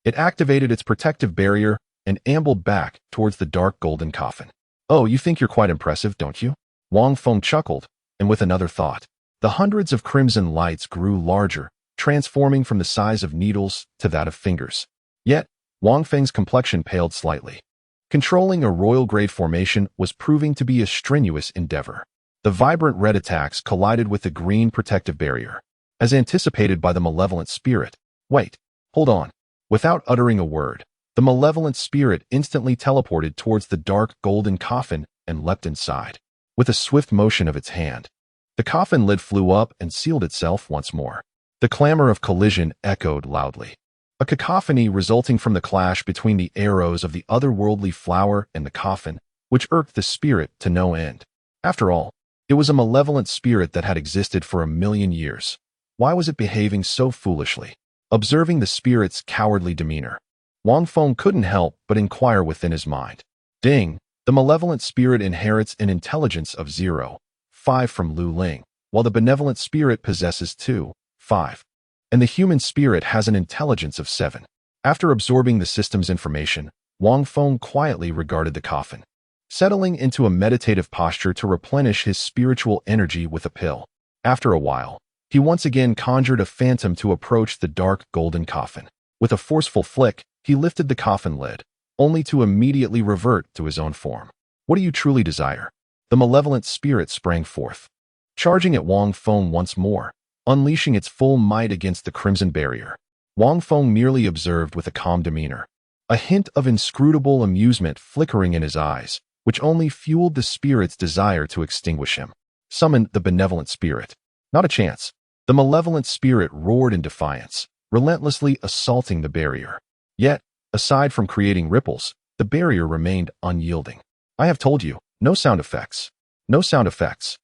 it activated its protective barrier and ambled back towards the dark golden coffin. "Oh, you think you're quite impressive, don't you?" Wang Feng chuckled, and with another thought, the hundreds of crimson lights grew larger, transforming from the size of needles to that of fingers. Yet, Wang Feng's complexion paled slightly. Controlling a royal-grade formation was proving to be a strenuous endeavor. The vibrant red attacks collided with the green protective barrier. as anticipated by the malevolent spirit. Wait, hold on. Without uttering a word, the malevolent spirit instantly teleported towards the dark golden coffin and leapt inside. With a swift motion of its hand, the coffin lid flew up and sealed itself once more. The clamor of collision echoed loudly, a cacophony resulting from the clash between the arrows of the otherworldly flower and the coffin, which irked the spirit to no end. After all, it was a malevolent spirit that had existed for 1,000,000 years. Why was it behaving so foolishly? Observing the spirit's cowardly demeanor, Wang Feng couldn't help but inquire within his mind. Ding! The malevolent spirit inherits an intelligence of 0.5 from Lu Ling, while the benevolent spirit possesses 2.5, and the human spirit has an intelligence of 7. After absorbing the system's information, Wang Feng quietly regarded the coffin, settling into a meditative posture to replenish his spiritual energy with a pill. After a while, he once again conjured a phantom to approach the dark golden coffin. With a forceful flick, he lifted the coffin lid, only to immediately revert to his own form. What do you truly desire? The malevolent spirit sprang forth, charging at Wang Feng once more, unleashing its full might against the crimson barrier. Wang Feng merely observed with a calm demeanor, a hint of inscrutable amusement flickering in his eyes, which only fueled the spirit's desire to extinguish him. Summon the benevolent spirit. Not a chance. The malevolent spirit roared in defiance, relentlessly assaulting the barrier. Yet, aside from creating ripples, the barrier remained unyielding. I have told you, no sound effects. No sound effects.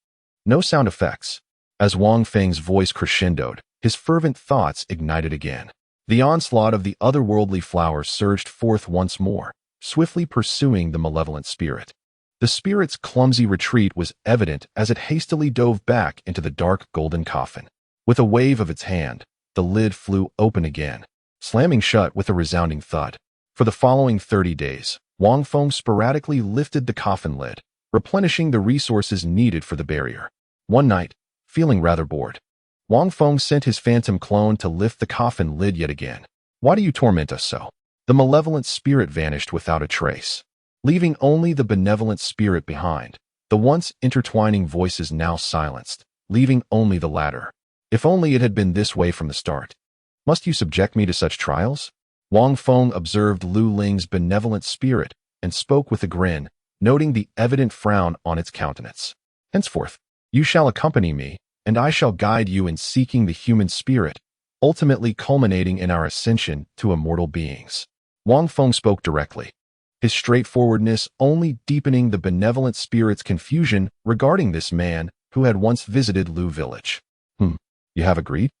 No sound effects. As Wang Feng's voice crescendoed, his fervent thoughts ignited again. The onslaught of the otherworldly flower surged forth once more, swiftly pursuing the malevolent spirit. The spirit's clumsy retreat was evident as it hastily dove back into the dark golden coffin. With a wave of its hand, the lid flew open again, slamming shut with a resounding thud. For the following 30 days, Wang Feng sporadically lifted the coffin lid, replenishing the resources needed for the barrier. One night, feeling rather bored, Wang Feng sent his phantom clone to lift the coffin lid yet again. Why do you torment us so? The malevolent spirit vanished without a trace, leaving only the benevolent spirit behind. The once intertwining voices now silenced, leaving only the latter. If only it had been this way from the start. Must you subject me to such trials? Wang Feng observed Lu Ling's benevolent spirit and spoke with a grin, noting the evident frown on its countenance. Henceforth, you shall accompany me, and I shall guide you in seeking the human spirit, ultimately culminating in our ascension to immortal beings. Wang Feng spoke directly, his straightforwardness only deepening the benevolent spirit's confusion regarding this man who had once visited Lu village. You have agreed?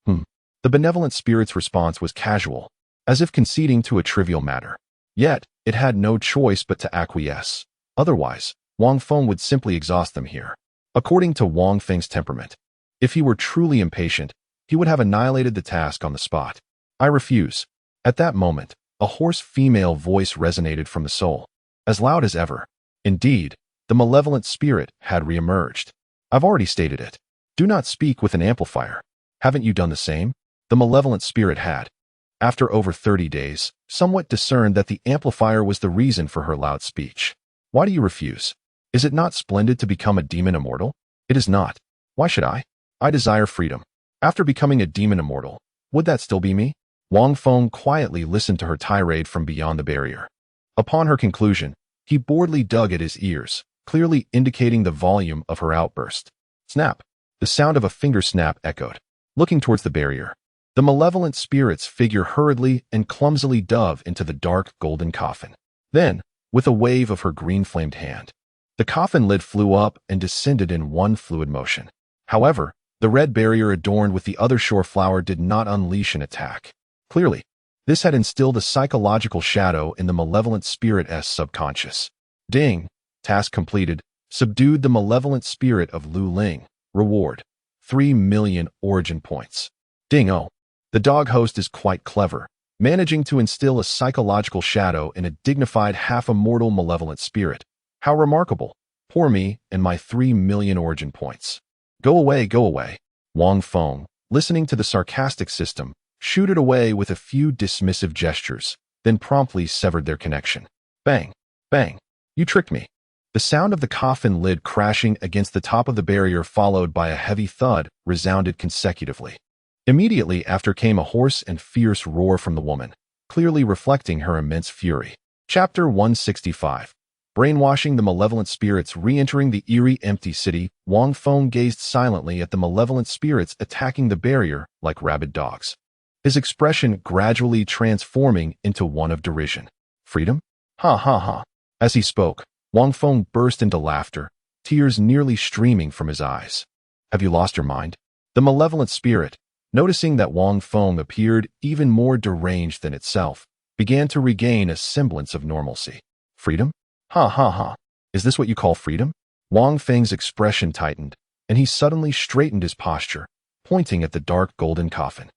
The benevolent spirit's response was casual, as if conceding to a trivial matter. Yet, it had no choice but to acquiesce. Otherwise, Wang Feng would simply exhaust them here. According to Wang Feng's temperament, if he were truly impatient, he would have annihilated the task on the spot. I refuse. At that moment, a hoarse female voice resonated from the soul, as loud as ever. Indeed, the malevolent spirit had reemerged. I've already stated it. Do not speak with an amplifier. Haven't you done the same? The malevolent spirit had, after over 30 days, somewhat discerned that the amplifier was the reason for her loud speech. Why do you refuse? Is it not splendid to become a demon immortal? It is not. Why should I? I desire freedom. After becoming a demon immortal, would that still be me? Wang Feng quietly listened to her tirade from beyond the barrier. Upon her conclusion, he boredly dug at his ears, clearly indicating the volume of her outburst. Snap! The sound of a finger snap echoed. Looking towards the barrier, the malevolent spirit's figure hurriedly and clumsily dove into the dark golden coffin. Then, with a wave of her green-flamed hand, the coffin lid flew up and descended in one fluid motion. However, the red barrier adorned with the other shore flower did not unleash an attack. Clearly, this had instilled a psychological shadow in the malevolent spirit's subconscious. Ding! Task completed. Subdued the malevolent spirit of Lu Ling. Reward: 3 million origin points. Ding-o! The dog host is quite clever, managing to instill a psychological shadow in a dignified half-immortal malevolent spirit. How remarkable! Poor me and my 3 million origin points. Go away, go away. Wang Feng, listening to the sarcastic system, shooed away with a few dismissive gestures, then promptly severed their connection. Bang! Bang! You tricked me. The sound of the coffin lid crashing against the top of the barrier followed by a heavy thud resounded consecutively. Immediately after came a hoarse and fierce roar from the woman, clearly reflecting her immense fury. Chapter 165. Brainwashing the malevolent spirits re-entering the eerie, empty city. Wang Feng gazed silently at the malevolent spirits attacking the barrier like rabid dogs, his expression gradually transforming into one of derision. Freedom? Ha ha ha. As he spoke, Wang Feng burst into laughter, tears nearly streaming from his eyes. Have you lost your mind? The malevolent spirit, noticing that Wang Feng appeared even more deranged than itself, began to regain a semblance of normalcy. Freedom? Ha ha ha. Is this what you call freedom? Wang Feng's expression tightened, and he suddenly straightened his posture, pointing at the dark golden coffin.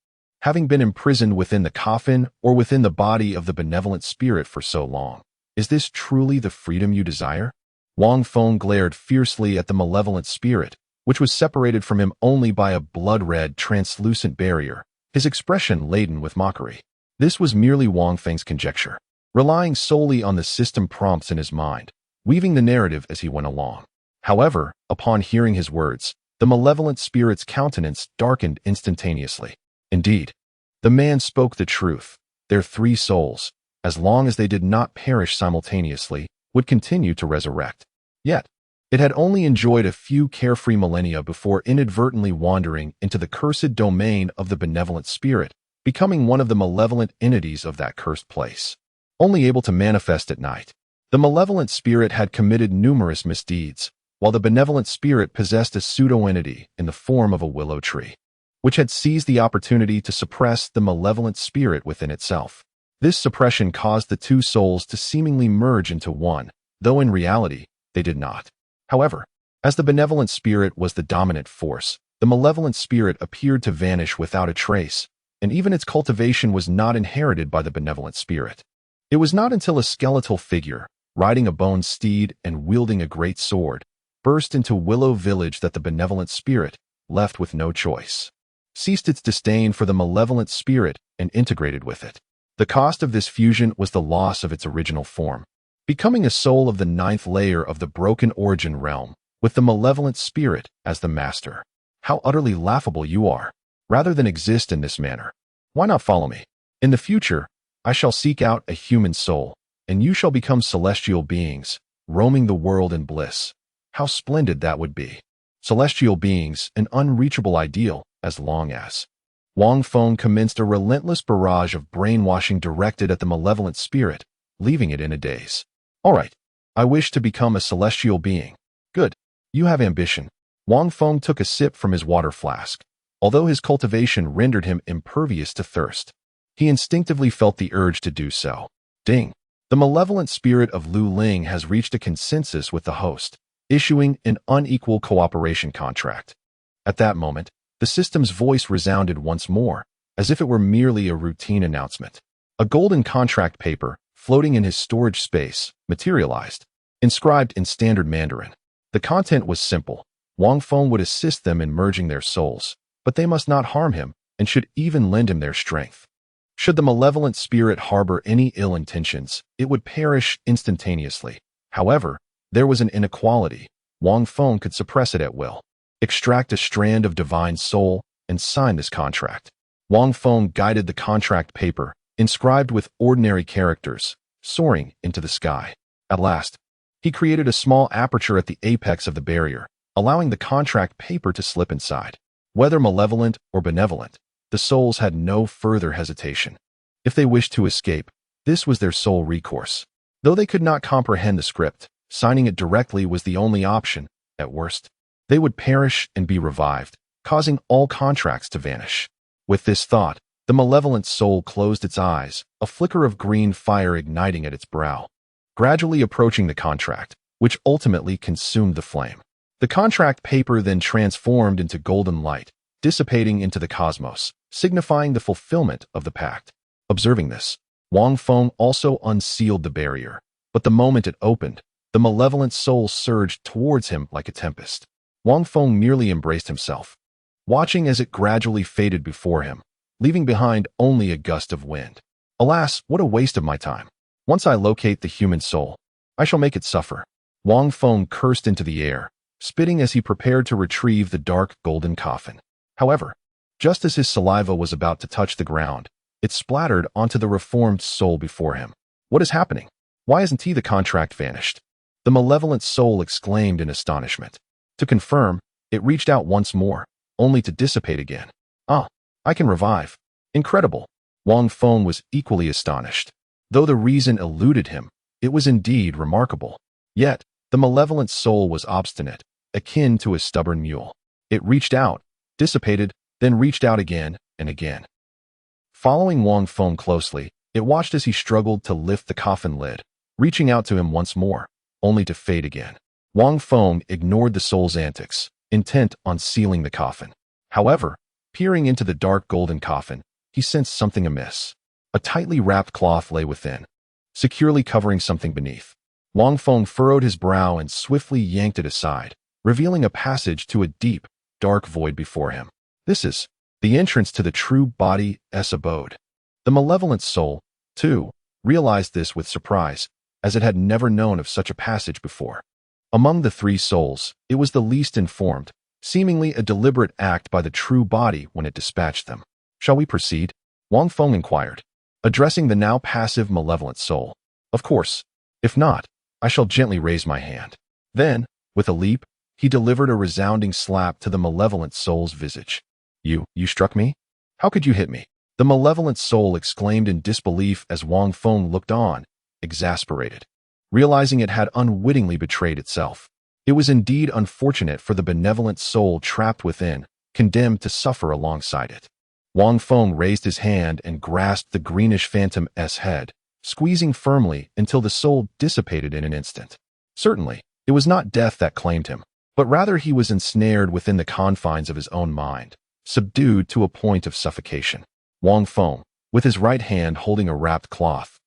Having been imprisoned within the coffin or within the body of the benevolent spirit for so long, is this truly the freedom you desire? Wang Feng glared fiercely at the malevolent spirit, which was separated from him only by a blood-red, translucent barrier, his expression laden with mockery. This was merely Wang Feng's conjecture, relying solely on the system prompts in his mind, weaving the narrative as he went along. However, upon hearing his words, the malevolent spirit's countenance darkened instantaneously. Indeed, the man spoke the truth. Their three souls, as long as they did not perish simultaneously, would continue to resurrect. Yet, it had only enjoyed a few carefree millennia before inadvertently wandering into the cursed domain of the benevolent spirit, becoming one of the malevolent entities of that cursed place. Only able to manifest at night, the malevolent spirit had committed numerous misdeeds, while the benevolent spirit possessed a pseudo-entity in the form of a willow tree, which had seized the opportunity to suppress the malevolent spirit within itself. This suppression caused the two souls to seemingly merge into one, though in reality, they did not. However, as the benevolent spirit was the dominant force, the malevolent spirit appeared to vanish without a trace, and even its cultivation was not inherited by the benevolent spirit. It was not until a skeletal figure, riding a bone steed and wielding a great sword, burst into Willow Village that the benevolent spirit, left with no choice, ceased its disdain for the malevolent spirit and integrated with it. The cost of this fusion was the loss of its original form, becoming a soul of the ninth layer of the broken origin realm, with the malevolent spirit as the master. How utterly laughable you are! Rather than exist in this manner, why not follow me? In the future, I shall seek out a human soul, and you shall become celestial beings, roaming the world in bliss. How splendid that would be! Celestial beings, an unreachable ideal, as long as... Wang Feng commenced a relentless barrage of brainwashing directed at the malevolent spirit, leaving it in a daze. All right, I wish to become a celestial being. Good, you have ambition. Wang Feng took a sip from his water flask. Although his cultivation rendered him impervious to thirst, he instinctively felt the urge to do so. Ding! The malevolent spirit of Lu Ling has reached a consensus with the host, issuing an unequal cooperation contract. At that moment, the system's voice resounded once more, as if it were merely a routine announcement. A golden contract paper, floating in his storage space, materialized, inscribed in standard Mandarin. The content was simple. Wang Feng would assist them in merging their souls, but they must not harm him and should even lend him their strength. Should the malevolent spirit harbor any ill intentions, it would perish instantaneously. However, there was an inequality. Wang Feng could suppress it at will, extract a strand of divine soul, and sign this contract. Wang Feng guided the contract paper, inscribed with ordinary characters, soaring into the sky. At last, he created a small aperture at the apex of the barrier, allowing the contract paper to slip inside. Whether malevolent or benevolent, the souls had no further hesitation. If they wished to escape, this was their sole recourse. Though they could not comprehend the script, signing it directly was the only option. At worst, they would perish and be revived, causing all contracts to vanish. With this thought, the malevolent soul closed its eyes, a flicker of green fire igniting at its brow, gradually approaching the contract, which ultimately consumed the flame. The contract paper then transformed into golden light, dissipating into the cosmos, signifying the fulfillment of the pact. Observing this, Wang Feng also unsealed the barrier, but the moment it opened, the malevolent soul surged towards him like a tempest. Wang Feng merely embraced himself, watching as it gradually faded before him, leaving behind only a gust of wind. Alas, what a waste of my time. Once I locate the human soul, I shall make it suffer. Wang Feng cursed into the air, spitting as he prepared to retrieve the dark golden coffin. However, Just as his saliva was about to touch the ground, it splattered onto the reformed soul before him. What is happening? Why isn't he? The contract vanished. The malevolent soul exclaimed in astonishment. To confirm, it reached out once more, only to dissipate again. Ah, I can revive. Incredible. Wang Feng was equally astonished. Though the reason eluded him, it was indeed remarkable. Yet, the malevolent soul was obstinate, akin to a stubborn mule. It reached out, dissipated, then reached out again and again. Following Wang Feng closely, it watched as he struggled to lift the coffin lid, reaching out to him once more, only to fade again. Wang Feng ignored the soul's antics, intent on sealing the coffin. However, peering into the dark golden coffin, he sensed something amiss. A tightly wrapped cloth lay within, securely covering something beneath. Wang Feng furrowed his brow and swiftly yanked it aside, revealing a passage to a deep, dark void before him. This is the entrance to the true body's abode. The malevolent soul, too, realized this with surprise, as it had never known of such a passage before. Among the three souls, it was the least informed, seemingly a deliberate act by the true body when it dispatched them. Shall we proceed? Wang Feng inquired, addressing the now passive malevolent soul. Of course. If not, I shall gently raise my hand. Then, with a leap, he delivered a resounding slap to the malevolent soul's visage. You struck me? How could you hit me? The malevolent soul exclaimed in disbelief as Wang Feng looked on, exasperated, realizing it had unwittingly betrayed itself. It was indeed unfortunate for the benevolent soul trapped within, condemned to suffer alongside it. Wang Feng raised his hand and grasped the greenish phantom's head, squeezing firmly until the soul dissipated in an instant. Certainly, it was not death that claimed him, but rather he was ensnared within the confines of his own mind, subdued to a point of suffocation. Wang Feng, with his right hand holding a wrapped cloth,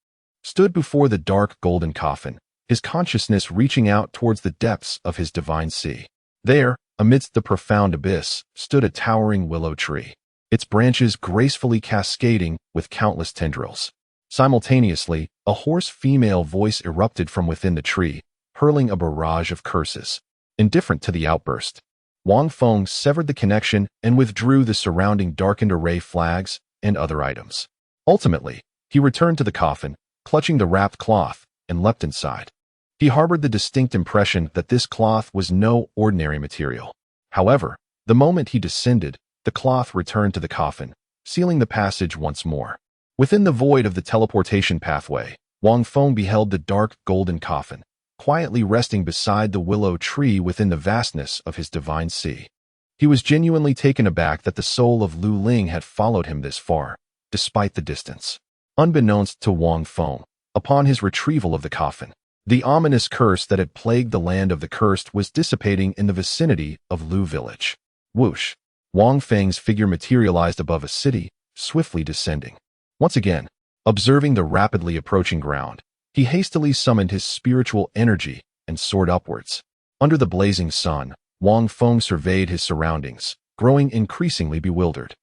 stood before the dark golden coffin, his consciousness reaching out towards the depths of his divine sea. There, amidst the profound abyss, stood a towering willow tree, its branches gracefully cascading with countless tendrils. Simultaneously, a hoarse female voice erupted from within the tree, hurling a barrage of curses. Indifferent to the outburst, Wang Feng severed the connection and withdrew the surrounding darkened array flags and other items. Ultimately, he returned to the coffin, clutching the wrapped cloth, and leapt inside. He harbored the distinct impression that this cloth was no ordinary material. However, the moment he descended, the cloth returned to the coffin, sealing the passage once more. Within the void of the teleportation pathway, Wang Feng beheld the dark golden coffin, quietly resting beside the willow tree within the vastness of his divine sea. He was genuinely taken aback that the soul of Lu Ling had followed him this far, despite the distance. Unbeknownst to Wang Feng, upon his retrieval of the coffin, the ominous curse that had plagued the land of the cursed was dissipating in the vicinity of Lu village. Whoosh! Wang Feng's figure materialized above a city, swiftly descending. Once again, observing the rapidly approaching ground, he hastily summoned his spiritual energy and soared upwards. Under the blazing sun, Wang Feng surveyed his surroundings, growing increasingly bewildered.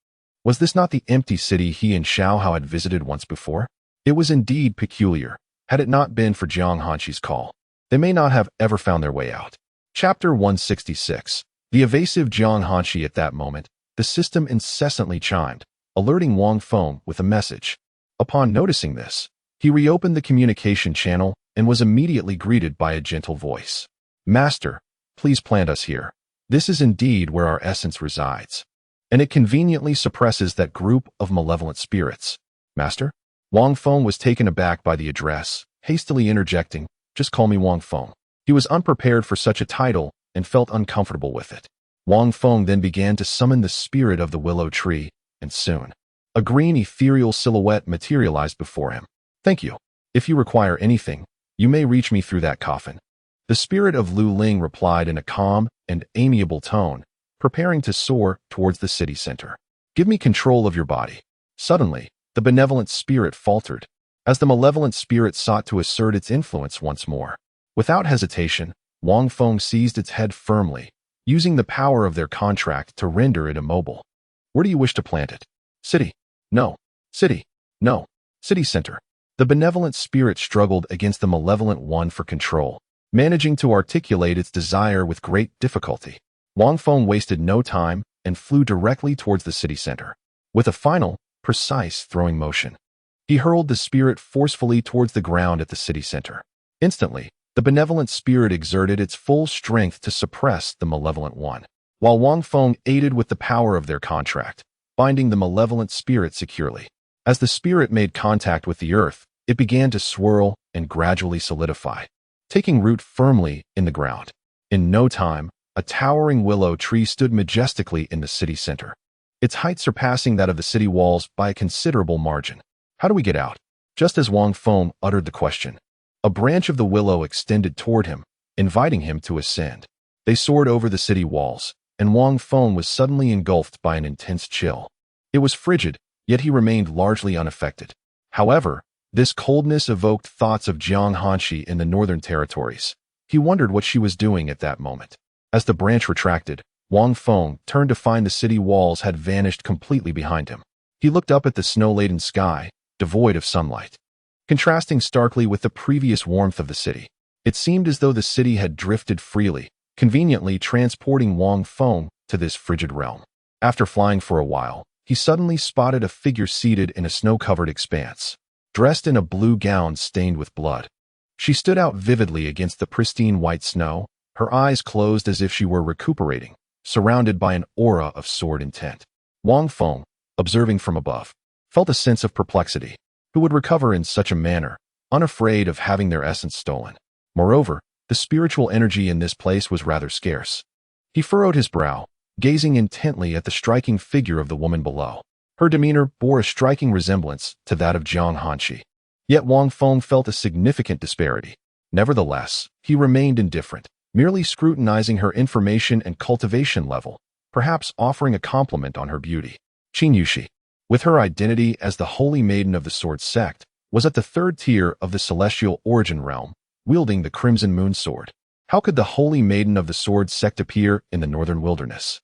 Was this not the empty city he and Xiao Hao had visited once before? It was indeed peculiar. Had it not been for Jiang Hanqi's call, they may not have ever found their way out. Chapter 166. The evasive Jiang Hanqi. At that moment, the system incessantly chimed, alerting Wang Feng with a message. Upon noticing this, he reopened the communication channel and was immediately greeted by a gentle voice. Master, please plant us here. This is indeed where our essence resides. And it conveniently suppresses that group of malevolent spirits. Master? Wang Feng was taken aback by the address, hastily interjecting, just call me Wang Feng. He was unprepared for such a title and felt uncomfortable with it. Wang Feng then began to summon the spirit of the willow tree, and soon, a green ethereal silhouette materialized before him. Thank you. If you require anything, you may reach me through that coffin. The spirit of Lu Ling replied in a calm and amiable tone, preparing to soar towards the city center. Give me control of your body. Suddenly, the benevolent spirit faltered, as the malevolent spirit sought to assert its influence once more. Without hesitation, Wang Feng seized its head firmly, using the power of their contract to render it immobile. Where do you wish to plant it? City. No. City. No. City center. The benevolent spirit struggled against the malevolent one for control, managing to articulate its desire with great difficulty. Wang Feng wasted no time and flew directly towards the city center. With a final, precise throwing motion, he hurled the spirit forcefully towards the ground at the city center. Instantly, the benevolent spirit exerted its full strength to suppress the malevolent one, while Wang Feng aided with the power of their contract, binding the malevolent spirit securely. As the spirit made contact with the earth, it began to swirl and gradually solidify, taking root firmly in the ground. In no time, a towering willow tree stood majestically in the city center, its height surpassing that of the city walls by a considerable margin. How do we get out? Just as Wang Feng uttered the question, a branch of the willow extended toward him, inviting him to ascend. They soared over the city walls, and Wang Feng was suddenly engulfed by an intense chill. It was frigid, yet he remained largely unaffected. However, this coldness evoked thoughts of Jiang Hanshi in the northern territories. He wondered what she was doing at that moment. As the branch retracted, Wang Feng turned to find the city walls had vanished completely behind him. He looked up at the snow-laden sky, devoid of sunlight, contrasting starkly with the previous warmth of the city. It seemed as though the city had drifted freely, conveniently transporting Wang Feng to this frigid realm. After flying for a while, he suddenly spotted a figure seated in a snow-covered expanse, dressed in a blue gown stained with blood. She stood out vividly against the pristine white snow, her eyes closed as if she were recuperating, surrounded by an aura of sword intent. Wang Feng, observing from above, felt a sense of perplexity. Who would recover in such a manner, unafraid of having their essence stolen? Moreover, the spiritual energy in this place was rather scarce. He furrowed his brow, gazing intently at the striking figure of the woman below. Her demeanor bore a striking resemblance to that of Jiang Hanshi. Yet Wang Feng felt a significant disparity. Nevertheless, he remained indifferent, merely scrutinizing her information and cultivation level, perhaps offering a compliment on her beauty. Qin Yushi, with her identity as the Holy Maiden of the Sword Sect, was at the third tier of the celestial origin realm, wielding the Crimson Moon Sword. How could the Holy Maiden of the Sword Sect appear in the northern wilderness?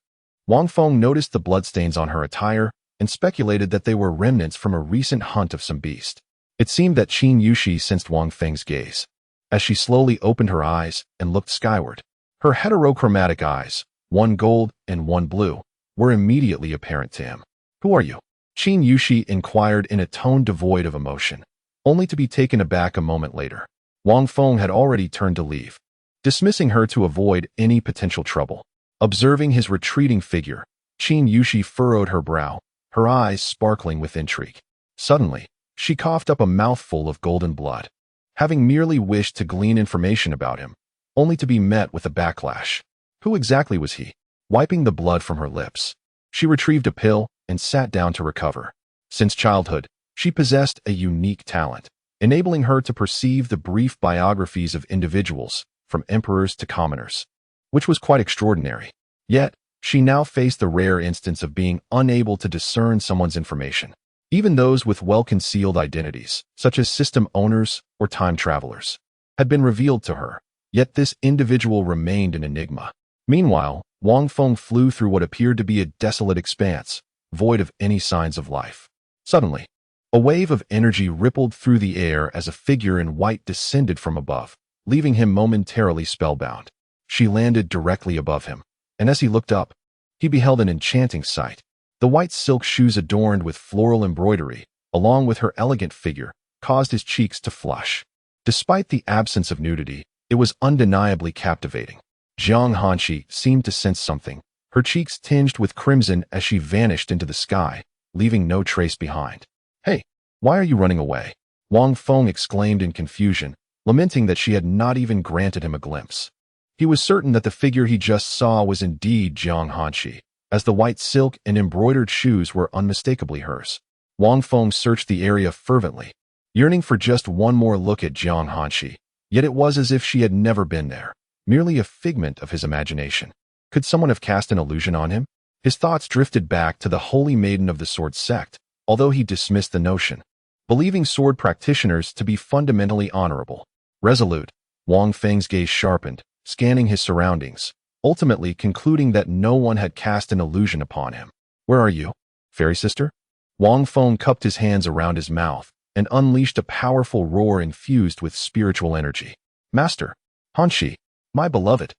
Wang Feng noticed the bloodstains on her attire and speculated that they were remnants from a recent hunt of some beast. It seemed that Qin Yushi sensed Wang Feng's gaze. As she slowly opened her eyes and looked skyward, her heterochromatic eyes, one gold and one blue, were immediately apparent to him. Who are you? Qin Yushi inquired in a tone devoid of emotion, only to be taken aback a moment later. Wang Feng had already turned to leave, dismissing her to avoid any potential trouble. Observing his retreating figure, Qin Yushi furrowed her brow, her eyes sparkling with intrigue. Suddenly, she coughed up a mouthful of golden blood, having merely wished to glean information about him, only to be met with a backlash. Who exactly was he? Wiping the blood from her lips, she retrieved a pill and sat down to recover. Since childhood, she possessed a unique talent, enabling her to perceive the brief biographies of individuals, from emperors to commoners, which was quite extraordinary. Yet, she now faced the rare instance of being unable to discern someone's information. Even those with well-concealed identities, such as system owners or time travelers, had been revealed to her, yet this individual remained an enigma. Meanwhile, Wang Feng flew through what appeared to be a desolate expanse, void of any signs of life. Suddenly, a wave of energy rippled through the air as a figure in white descended from above, leaving him momentarily spellbound. She landed directly above him, and as he looked up, he beheld an enchanting sight. The white silk shoes adorned with floral embroidery, along with her elegant figure, caused his cheeks to flush. Despite the absence of nudity, it was undeniably captivating. Jiang Hanshi seemed to sense something, her cheeks tinged with crimson as she vanished into the sky, leaving no trace behind. Hey, why are you running away? Wang Feng exclaimed in confusion, lamenting that she had not even granted him a glimpse. He was certain that the figure he just saw was indeed Jiang Hanshi, as the white silk and embroidered shoes were unmistakably hers. Wang Feng searched the area fervently, yearning for just one more look at Jiang Hanshi, yet it was as if she had never been there, merely a figment of his imagination. Could someone have cast an illusion on him? His thoughts drifted back to the Holy Maiden of the Sword Sect, although he dismissed the notion, believing sword practitioners to be fundamentally honorable. Resolute, Wang Feng's gaze sharpened, scanning his surroundings, ultimately concluding that no one had cast an illusion upon him. Where are you, fairy sister? Wang Feng cupped his hands around his mouth and unleashed a powerful roar infused with spiritual energy. Master, Hanshi, my beloved.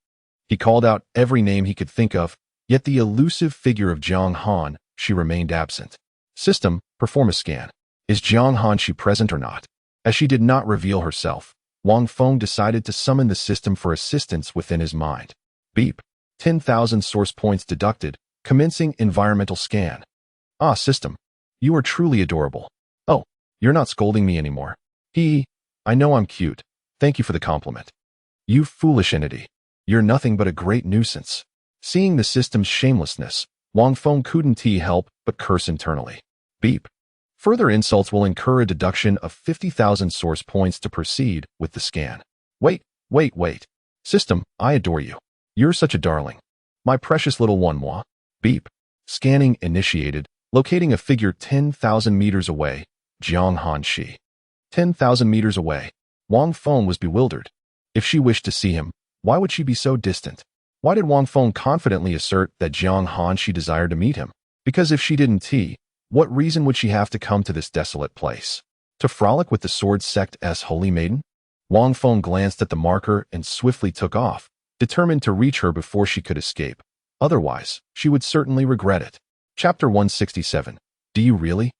He called out every name he could think of, Yet the elusive figure of Jiang Han, she remained absent. System, perform a scan. Is Jiang Hanshi present or not? As she did not reveal herself, Wang Feng decided to summon the system for assistance within his mind. Beep. 10,000 source points deducted, commencing environmental scan. Ah, system. You are truly adorable. Oh, you're not scolding me anymore. I know I'm cute. Thank you for the compliment. You foolish entity. You're nothing but a great nuisance. Seeing the system's shamelessness, Wang Feng couldn't help but curse internally. Beep. Further insults will incur a deduction of 50,000 source points to proceed with the scan. Wait. System, I adore you. You're such a darling. My precious little one, moi. Beep. Scanning initiated, locating a figure 10,000 meters away, Jiang Hanshi. 10,000 meters away. Wang Feng was bewildered. If she wished to see him, why would she be so distant? Why did Wang Feng confidently assert that Jiang Hanshi desired to meet him? Because if she didn't, what reason would she have to come to this desolate place? To frolic with the sword sect's holy maiden? Wang Feng glanced at the marker and swiftly took off, determined to reach her before she could escape. Otherwise, she would certainly regret it. Chapter 167. Do you really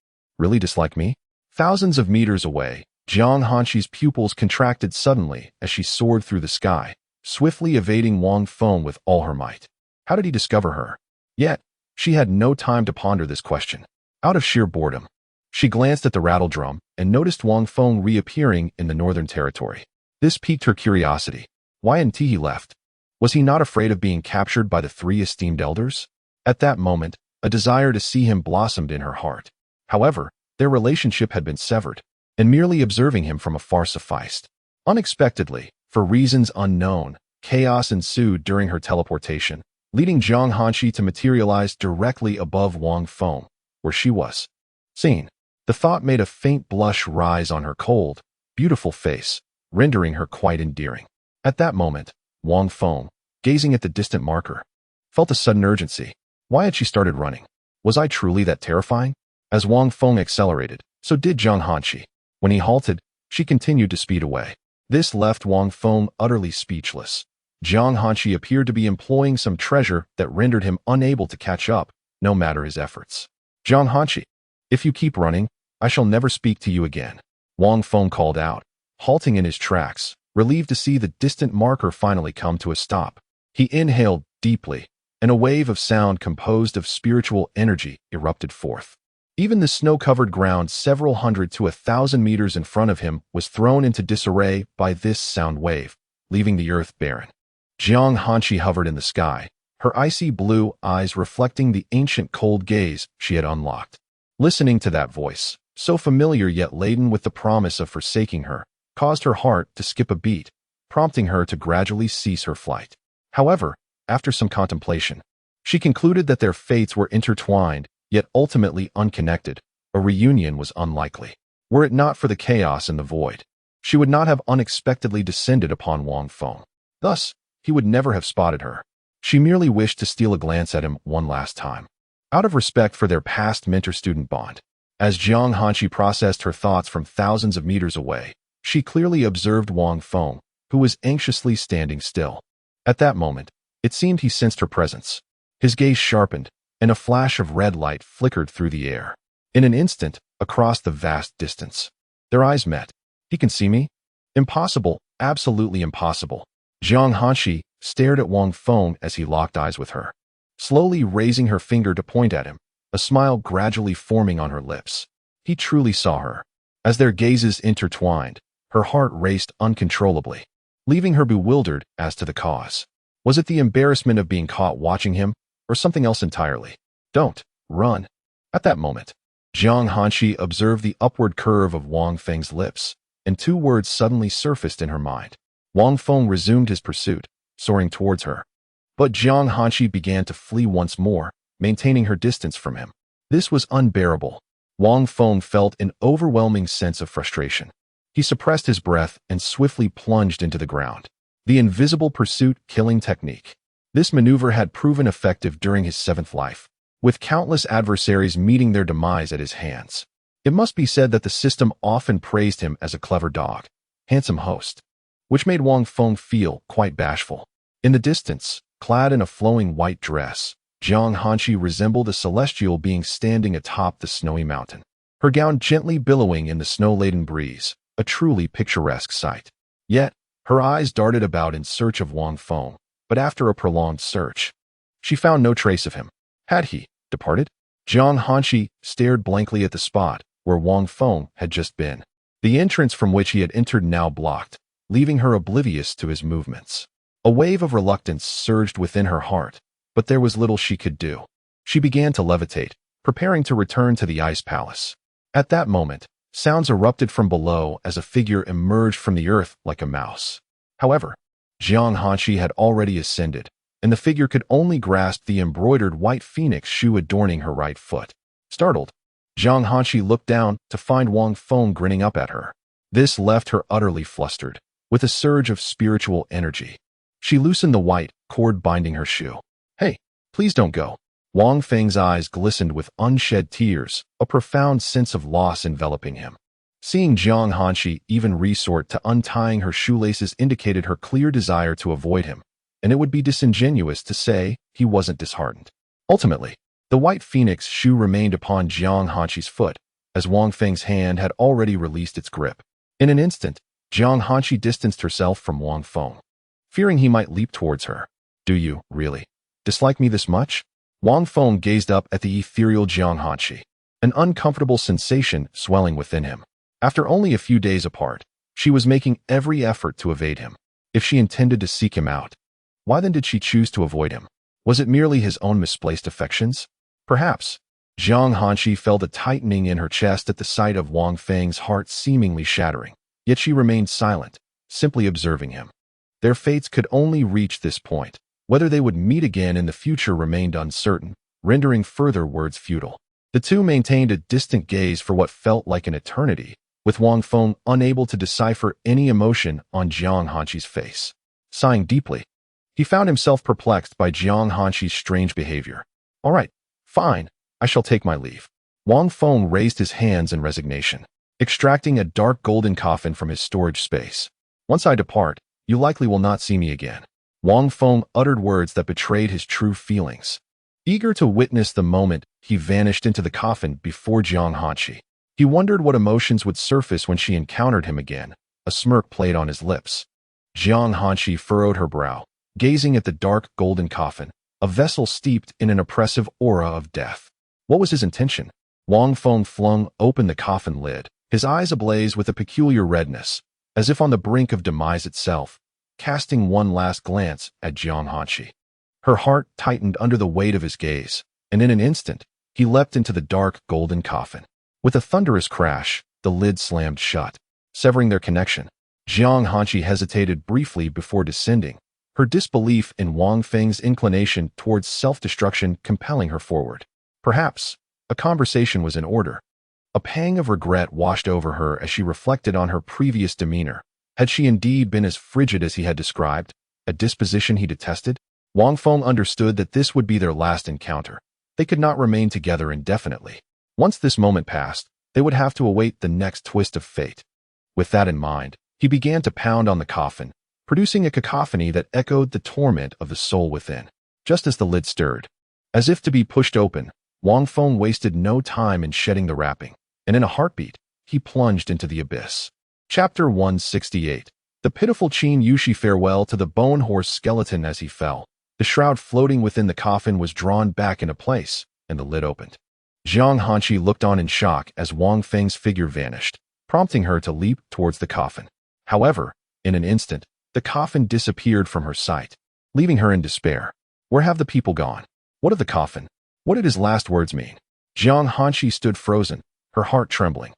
dislike me? Thousands of meters away, Jiang Hanshi's pupils contracted suddenly as she soared through the sky, swiftly evading Wang Feng with all her might. How did he discover her? Yet, she had no time to ponder this question. Out of sheer boredom, she glanced at the rattle drum and noticed Wang Feng reappearing in the northern territory. This piqued her curiosity. Why hadn't he left? Was he not afraid of being captured by the three esteemed elders? At that moment, a desire to see him blossomed in her heart. However, their relationship had been severed, and merely observing him from afar sufficed. Unexpectedly, for reasons unknown, chaos ensued during her teleportation, leading Jiang Hanshi to materialize directly above Wang Feng, where she was seen. The thought made a faint blush rise on her cold, beautiful face, rendering her quite endearing. At that moment, Wang Feng, gazing at the distant marker, felt a sudden urgency. Why had she started running? Was I truly that terrifying? As Wang Feng accelerated, so did Jiang Hanshi. When he halted, she continued to speed away. This left Wang Feng utterly speechless. Jiang Hanshi appeared to be employing some treasure that rendered him unable to catch up, no matter his efforts. Jiang Hanshi, if you keep running, I shall never speak to you again. Wang Feng called out, halting in his tracks, relieved to see the distant marker finally come to a stop. He inhaled deeply, and a wave of sound composed of spiritual energy erupted forth. Even the snow-covered ground several hundred to 1,000 meters in front of him was thrown into disarray by this sound wave, leaving the earth barren. Jiang Hanshi hovered in the sky, her icy blue eyes reflecting the ancient cold gaze she had unlocked. Listening to that voice, so familiar yet laden with the promise of forsaking her, caused her heart to skip a beat, prompting her to gradually cease her flight. However, after some contemplation, she concluded that their fates were intertwined, yet ultimately unconnected. A reunion was unlikely. Were it not for the chaos and the void, she would not have unexpectedly descended upon Wang Feng. Thus, he would never have spotted her. She merely wished to steal a glance at him one last time, out of respect for their past mentor-student bond. As Jiang Hanshi processed her thoughts from thousands of meters away, she clearly observed Wang Feng, who was anxiously standing still. At that moment, it seemed he sensed her presence. His gaze sharpened, and a flash of red light flickered through the air. In an instant, across the vast distance, their eyes met. He can see me? Impossible, absolutely impossible. Jiang Hanshi stared at Wang Feng as he locked eyes with her, slowly raising her finger to point at him, a smile gradually forming on her lips. He truly saw her. As their gazes intertwined, her heart raced uncontrollably, leaving her bewildered as to the cause. Was it the embarrassment of being caught watching him, or something else entirely? Don't run. At that moment, Jiang Hanshi observed the upward curve of Wang Feng's lips, and two words suddenly surfaced in her mind. Wang Feng resumed his pursuit, soaring towards her. But Jiang Hanshi began to flee once more, maintaining her distance from him. This was unbearable. Wang Feng felt an overwhelming sense of frustration. He suppressed his breath and swiftly plunged into the ground. The invisible pursuit killing technique. This maneuver had proven effective during his 7th life, with countless adversaries meeting their demise at his hands. It must be said that the system often praised him as a clever dog, handsome host, which made Wang Feng feel quite bashful. In the distance, clad in a flowing white dress, Jiang Hanshi resembled a celestial being standing atop the snowy mountain, her gown gently billowing in the snow-laden breeze, a truly picturesque sight. Yet, her eyes darted about in search of Wang Feng, but after a prolonged search, she found no trace of him. Had he departed? Jiang Hanshi stared blankly at the spot where Wang Feng had just been, the entrance from which he had entered now blocked, leaving her oblivious to his movements. A wave of reluctance surged within her heart, but there was little she could do. She began to levitate, preparing to return to the ice palace. At that moment, sounds erupted from below as a figure emerged from the earth like a mouse. However, Jiang Hanshi had already ascended, and the figure could only grasp the embroidered white phoenix shoe adorning her right foot. Startled, Jiang Hanshi looked down to find Wang Feng grinning up at her. This left her utterly flustered, with a surge of spiritual energy. She loosened the white cord binding her shoe. "Hey, please don't go." Wang Feng's eyes glistened with unshed tears, a profound sense of loss enveloping him. Seeing Jiang Hanshi even resort to untying her shoelaces indicated her clear desire to avoid him, and it would be disingenuous to say he wasn't disheartened. Ultimately, the white phoenix shoe remained upon Jiang Hanshi's foot, as Wang Feng's hand had already released its grip. In an instant, Jiang Hanshi distanced herself from Wang Feng, fearing he might leap towards her. "Do you, really, dislike me this much?" Wang Feng gazed up at the ethereal Jiang Hanshi, an uncomfortable sensation swelling within him. After only a few days apart, she was making every effort to evade him. If she intended to seek him out, why then did she choose to avoid him? Was it merely his own misplaced affections? Perhaps. Jiang Hanshi felt a tightening in her chest at the sight of Wang Feng's heart seemingly shattering, yet she remained silent, simply observing him. Their fates could only reach this point. Whether they would meet again in the future remained uncertain, rendering further words futile. The two maintained a distant gaze for what felt like an eternity, with Wang Feng unable to decipher any emotion on Jiang Hanshi's face. Sighing deeply, he found himself perplexed by Jiang Hanshi's strange behavior. "All right, fine, I shall take my leave." Wang Feng raised his hands in resignation, extracting a dark golden coffin from his storage space. "Once I depart, you likely will not see me again." Wang Feng uttered words that betrayed his true feelings. Eager to witness the moment, he vanished into the coffin before Jiang Hanshi. He wondered what emotions would surface when she encountered him again. A smirk played on his lips. Jiang Hanshi furrowed her brow, gazing at the dark golden coffin, a vessel steeped in an oppressive aura of death. What was his intention? Wang Feng flung open the coffin lid, his eyes ablaze with a peculiar redness, as if on the brink of demise itself, casting one last glance at Jiang Hanshi. Her heart tightened under the weight of his gaze, and in an instant, he leapt into the dark golden coffin. With a thunderous crash, the lid slammed shut, severing their connection. Jiang Hanshi hesitated briefly before descending, her disbelief in Wang Feng's inclination towards self-destruction compelling her forward. Perhaps a conversation was in order. A pang of regret washed over her as she reflected on her previous demeanor. Had she indeed been as frigid as he had described, a disposition he detested? Wang Feng understood that this would be their last encounter. They could not remain together indefinitely. Once this moment passed, they would have to await the next twist of fate. With that in mind, he began to pound on the coffin, producing a cacophony that echoed the torment of the soul within. Just as the lid stirred, as if to be pushed open, Wang Feng wasted no time in shedding the wrapping, and in a heartbeat, he plunged into the abyss. Chapter 168. The pitiful Qin Yushi farewell to the bone horse skeleton as he fell. The shroud floating within the coffin was drawn back into place, and the lid opened. Jiang Hanshi looked on in shock as Wang Feng's figure vanished, prompting her to leap towards the coffin. However, in an instant, the coffin disappeared from her sight, leaving her in despair. Where have the people gone? What of the coffin? What did his last words mean? Jiang Hanshi stood frozen, her heart trembling.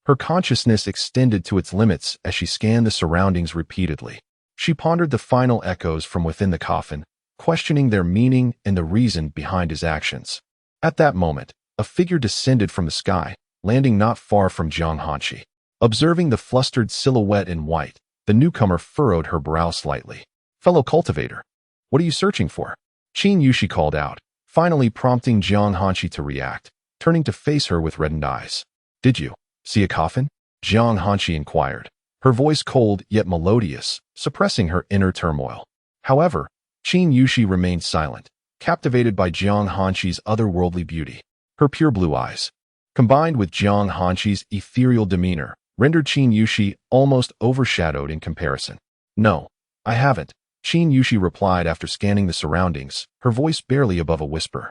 Her consciousness extended to its limits as she scanned the surroundings repeatedly. She pondered the final echoes from within the coffin, questioning their meaning and the reason behind his actions. At that moment, a figure descended from the sky, landing not far from Jiang Hanshi. Observing the flustered silhouette in white, the newcomer furrowed her brow slightly. "Fellow cultivator, what are you searching for?" Qin Yushi called out, finally prompting Jiang Hanshi to react, turning to face her with reddened eyes. "Did you see a coffin?" Jiang Hanshi inquired, her voice cold yet melodious, suppressing her inner turmoil. However, Qin Yushi remained silent, captivated by Jiang Hanqi's otherworldly beauty. Her pure blue eyes, combined with Jiang Hanqi's ethereal demeanor, rendered Qin Yushi almost overshadowed in comparison. "No, I haven't," Qin Yushi replied after scanning the surroundings, her voice barely above a whisper.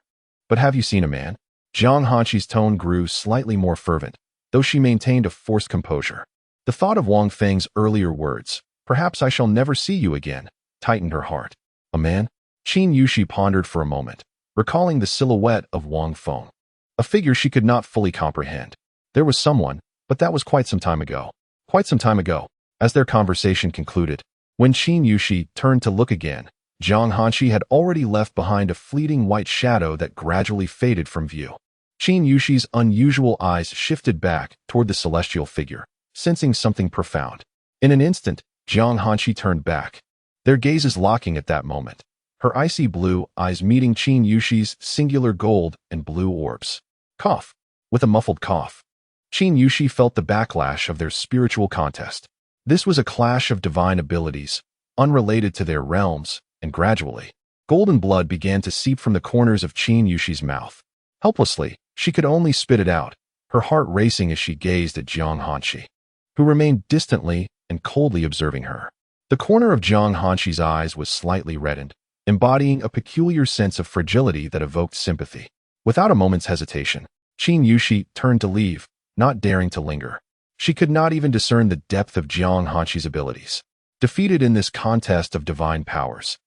"But have you seen a man?" Jiang Hanqi's tone grew slightly more fervent, though she maintained a forced composure. The thought of Wang Feng's earlier words, "Perhaps I shall never see you again," tightened her heart. "A man?" Qin Yushi pondered for a moment, recalling the silhouette of Wang Feng, a figure she could not fully comprehend. There was someone, but that was quite some time ago. Quite some time ago, as their conversation concluded. When Qin Yushi turned to look again, Jiang Hanqi had already left behind a fleeting white shadow that gradually faded from view. Qin Yushi's unusual eyes shifted back toward the celestial figure, sensing something profound. In an instant, Jiang Hanqi turned back, their gazes locking at that moment, her icy blue eyes meeting Qin Yushi's singular gold and blue orbs. Cough. With a muffled cough, Qin Yushi felt the backlash of their spiritual contest. This was a clash of divine abilities, unrelated to their realms, and gradually, golden blood began to seep from the corners of Qin Yushi's mouth. Helplessly, she could only spit it out, her heart racing as she gazed at Jiang Hanqi, who remained distantly and coldly observing her. The corner of Jiang Hanqi's eyes was slightly reddened, embodying a peculiar sense of fragility that evoked sympathy. Without a moment's hesitation, Qin Yushi turned to leave, not daring to linger. She could not even discern the depth of Jiang Hanqi's abilities, defeated in this contest of divine powers.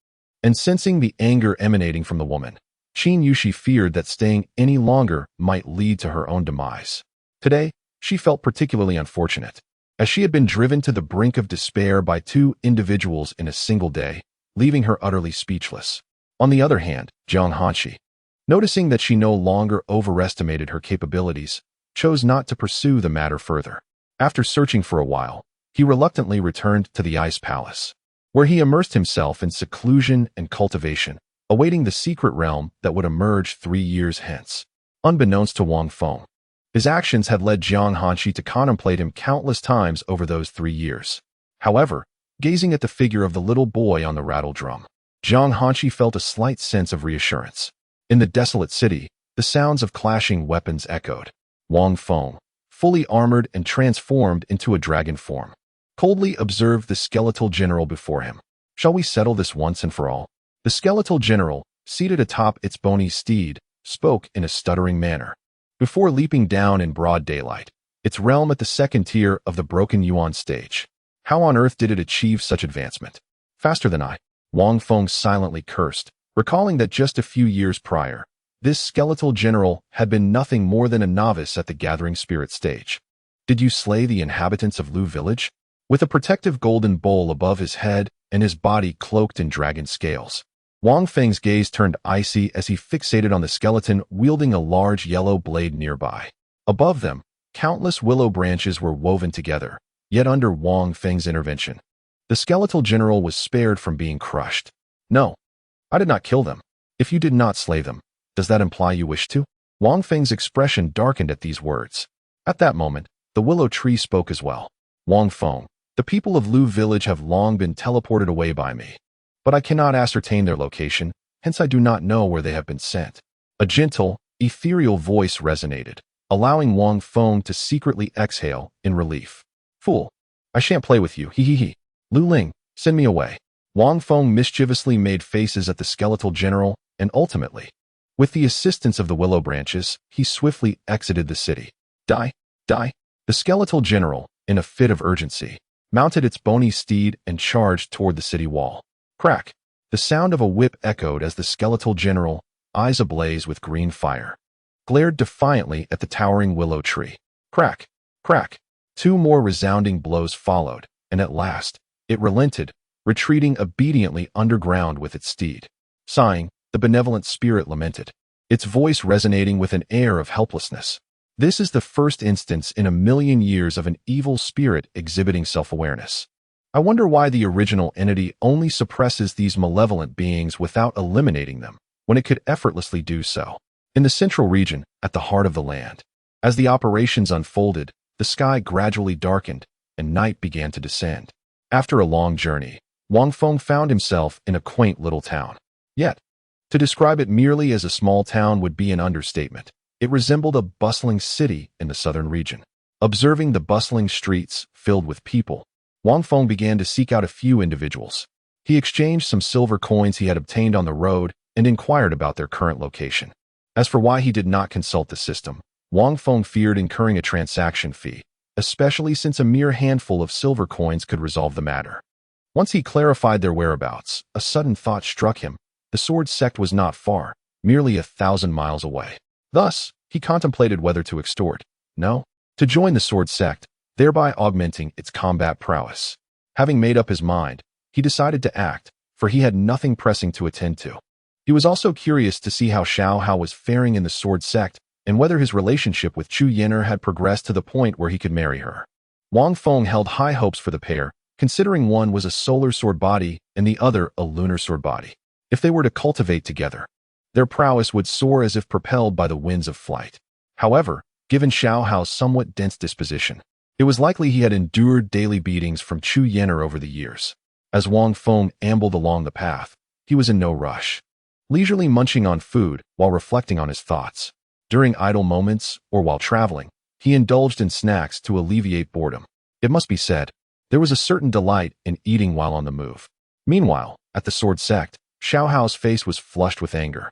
And sensing the anger emanating from the woman, Qin Yushi feared that staying any longer might lead to her own demise. Today, she felt particularly unfortunate, as she had been driven to the brink of despair by two individuals in a single day, leaving her utterly speechless. On the other hand, Jiang Hanqi, noticing that she no longer overestimated her capabilities, chose not to pursue the matter further. After searching for a while, he reluctantly returned to the Ice Palace, where he immersed himself in seclusion and cultivation, awaiting the secret realm that would emerge 3 years hence. Unbeknownst to Wang Feng, his actions had led Jiang Hanqi to contemplate him countless times over those 3 years. However, gazing at the figure of the little boy on the rattle drum, Jiang Hanqi felt a slight sense of reassurance. In the desolate city, the sounds of clashing weapons echoed. Wang Feng, fully armored and transformed into a dragon form, coldly observed the skeletal general before him. "Shall we settle this once and for all?" The skeletal general, seated atop its bony steed, spoke in a stuttering manner. Before leaping down in broad daylight, its realm at the second tier of the Broken Yuan stage. How on earth did it achieve such advancement? Faster than I. Wang Feng silently cursed, recalling that just a few years prior, this skeletal general had been nothing more than a novice at the Gathering Spirit stage. "Did you slay the inhabitants of Lu Village?" With a protective golden bowl above his head and his body cloaked in dragon scales, Wang Feng's gaze turned icy as he fixated on the skeleton wielding a large yellow blade nearby. Above them, countless willow branches were woven together, yet under Wang Feng's intervention, the skeletal general was spared from being crushed. "No, I did not kill them. If you did not slay them, does that imply you wish to?" Wang Feng's expression darkened at these words. At that moment, the willow tree spoke as well. "Wang Feng, the people of Lu Village have long been teleported away by me, but I cannot ascertain their location, hence I do not know where they have been sent." A gentle, ethereal voice resonated, allowing Wang Feng to secretly exhale in relief. "Fool, I shan't play with you, hee hee hee. Lu Ling, send me away." Wang Feng mischievously made faces at the skeletal general, and ultimately, with the assistance of the willow branches, he swiftly exited the city. Die, die. The skeletal general, in a fit of urgency, mounted its bony steed and charged toward the city wall. Crack! The sound of a whip echoed as the skeletal general, eyes ablaze with green fire, glared defiantly at the towering willow tree. Crack! Crack! 2 more resounding blows followed, and at last, it relented, retreating obediently underground with its steed. Sighing, the benevolent spirit lamented, its voice resonating with an air of helplessness. "This is the first instance in a million years of an evil spirit exhibiting self-awareness. I wonder why the original entity only suppresses these malevolent beings without eliminating them, when it could effortlessly do so." In the central region, at the heart of the land, as the operations unfolded, the sky gradually darkened, and night began to descend. After a long journey, Wang Feng found himself in a quaint little town. Yet, To describe it merely as a small town would be an understatement. It resembled a bustling city in the southern region. Observing the bustling streets filled with people, Wang Feng began to seek out a few individuals. He exchanged some silver coins he had obtained on the road and inquired about their current location. As for why he did not consult the system, Wang Feng feared incurring a transaction fee, especially since a mere handful of silver coins could resolve the matter. Once he clarified their whereabouts, a sudden thought struck him. The sword sect was not far, merely 1,000 miles away. Thus, he contemplated whether to extort, no, to join the sword sect, thereby augmenting its combat prowess. Having made up his mind, he decided to act, for he had nothing pressing to attend to. He was also curious to see how Xiao Hao was faring in the sword sect and whether his relationship with Chu Yan'er had progressed to the point where he could marry her. Wang Feng held high hopes for the pair, considering one was a solar sword body and the other a lunar sword body. If they were to cultivate together, their prowess would soar as if propelled by the winds of flight. However, given Xiao Hao's somewhat dense disposition, it was likely he had endured daily beatings from Chu Yan'er over the years. As Wang Feng ambled along the path, he was in no rush, leisurely munching on food while reflecting on his thoughts. During idle moments or while traveling, he indulged in snacks to alleviate boredom. It must be said, there was a certain delight in eating while on the move. Meanwhile, at the sword sect, Xiao Hao's face was flushed with anger.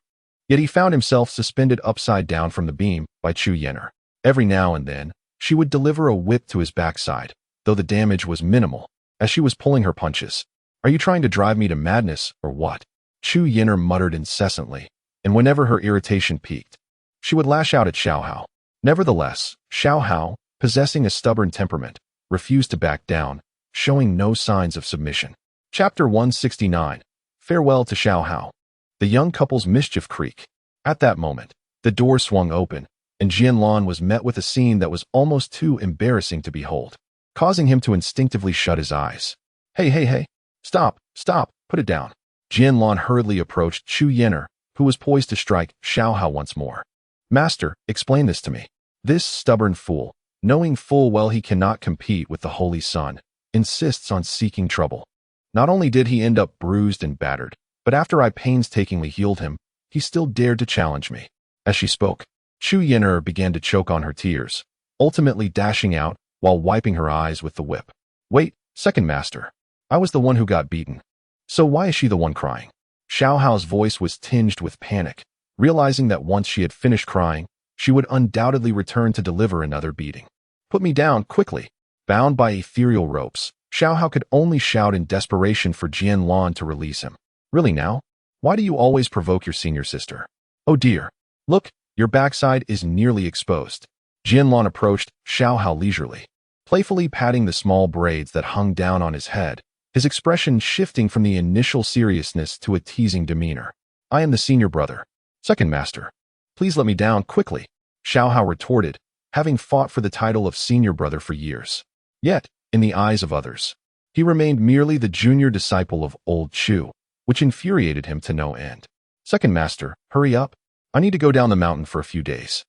Yet he found himself suspended upside down from the beam by Chu Yan'er. Every now and then, she would deliver a whip to his backside, though the damage was minimal, as she was pulling her punches. "Are you trying to drive me to madness, or what?" Chu Yan'er muttered incessantly, and whenever her irritation peaked, she would lash out at Xiao Hao. Nevertheless, Xiao Hao, possessing a stubborn temperament, refused to back down, showing no signs of submission. Chapter 169. Farewell to Xiao Hao. The young couple's mischief creek. At that moment, the door swung open, and Jianlan was met with a scene that was almost too embarrassing to behold, causing him to instinctively shut his eyes. Hey, stop, put it down." Jianlan hurriedly approached Chu Yan'er, who was poised to strike Xiao Hao once more. "Master, explain this to me." This stubborn fool, knowing full well he cannot compete with the Holy Sun, insists on seeking trouble. Not only did he end up bruised and battered, but after I painstakingly healed him, he still dared to challenge me. As she spoke, Chu Yan'er began to choke on her tears, ultimately dashing out while wiping her eyes with the whip. "Wait, second master. I was the one who got beaten. So why is she the one crying?" Xiao Hao's voice was tinged with panic, realizing that once she had finished crying, she would undoubtedly return to deliver another beating. "Put me down, quickly." Bound by ethereal ropes, Xiao Hao could only shout in desperation for Jianlan to release him. "Really now? Why do you always provoke your senior sister? Oh dear. Look, your backside is nearly exposed." Jianlan approached Xiao Hao leisurely, playfully patting the small braids that hung down on his head, his expression shifting from the initial seriousness to a teasing demeanor. "I am the senior brother. Second master. Please let me down, quickly," Xiao Hao retorted, having fought for the title of senior brother for years. Yet, in the eyes of others, he remained merely the junior disciple of old Chu, which infuriated him to no end. "Second master, hurry up. I need to go down the mountain for a few days.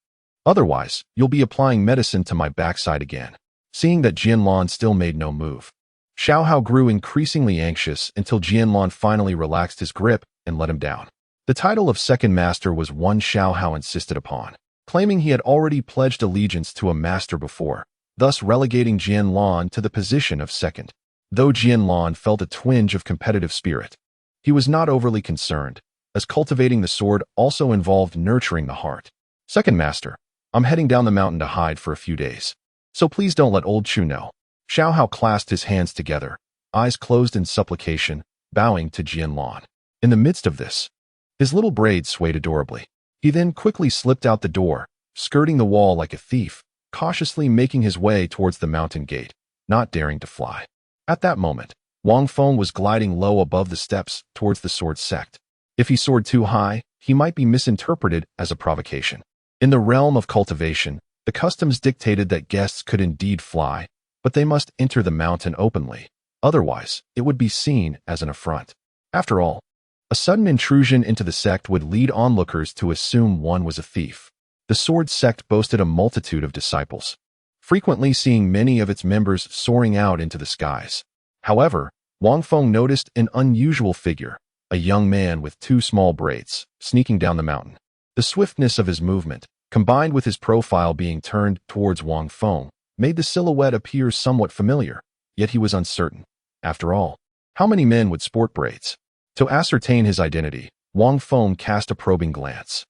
Otherwise, you'll be applying medicine to my backside again." Seeing that Jianlan still made no move, Xiao Hao grew increasingly anxious until Jianlan finally relaxed his grip and let him down. The title of second master was one Xiao Hao insisted upon, claiming he had already pledged allegiance to a master before, thus relegating Jianlan to the position of second. Though Jianlan felt a twinge of competitive spirit, he was not overly concerned, as cultivating the sword also involved nurturing the heart. "Second master, I'm heading down the mountain to hide for a few days, so please don't let old Chu know." Xiao Hao clasped his hands together, eyes closed in supplication, bowing to Jianlan. In the midst of this, his little braids swayed adorably. He then quickly slipped out the door, skirting the wall like a thief, cautiously making his way towards the mountain gate, not daring to fly. At that moment, Wang Feng was gliding low above the steps towards the sword sect. If he soared too high, he might be misinterpreted as a provocation. In the realm of cultivation, the customs dictated that guests could indeed fly, but they must enter the mountain openly. Otherwise, it would be seen as an affront. After all, a sudden intrusion into the sect would lead onlookers to assume one was a thief. The sword sect boasted a multitude of disciples, frequently seeing many of its members soaring out into the skies. However, Wang Feng noticed an unusual figure, a young man with 2 small braids, sneaking down the mountain. The swiftness of his movement, combined with his profile being turned towards Wang Feng, made the silhouette appear somewhat familiar, yet he was uncertain. After all, how many men would sport braids? To ascertain his identity, Wang Feng cast a probing glance.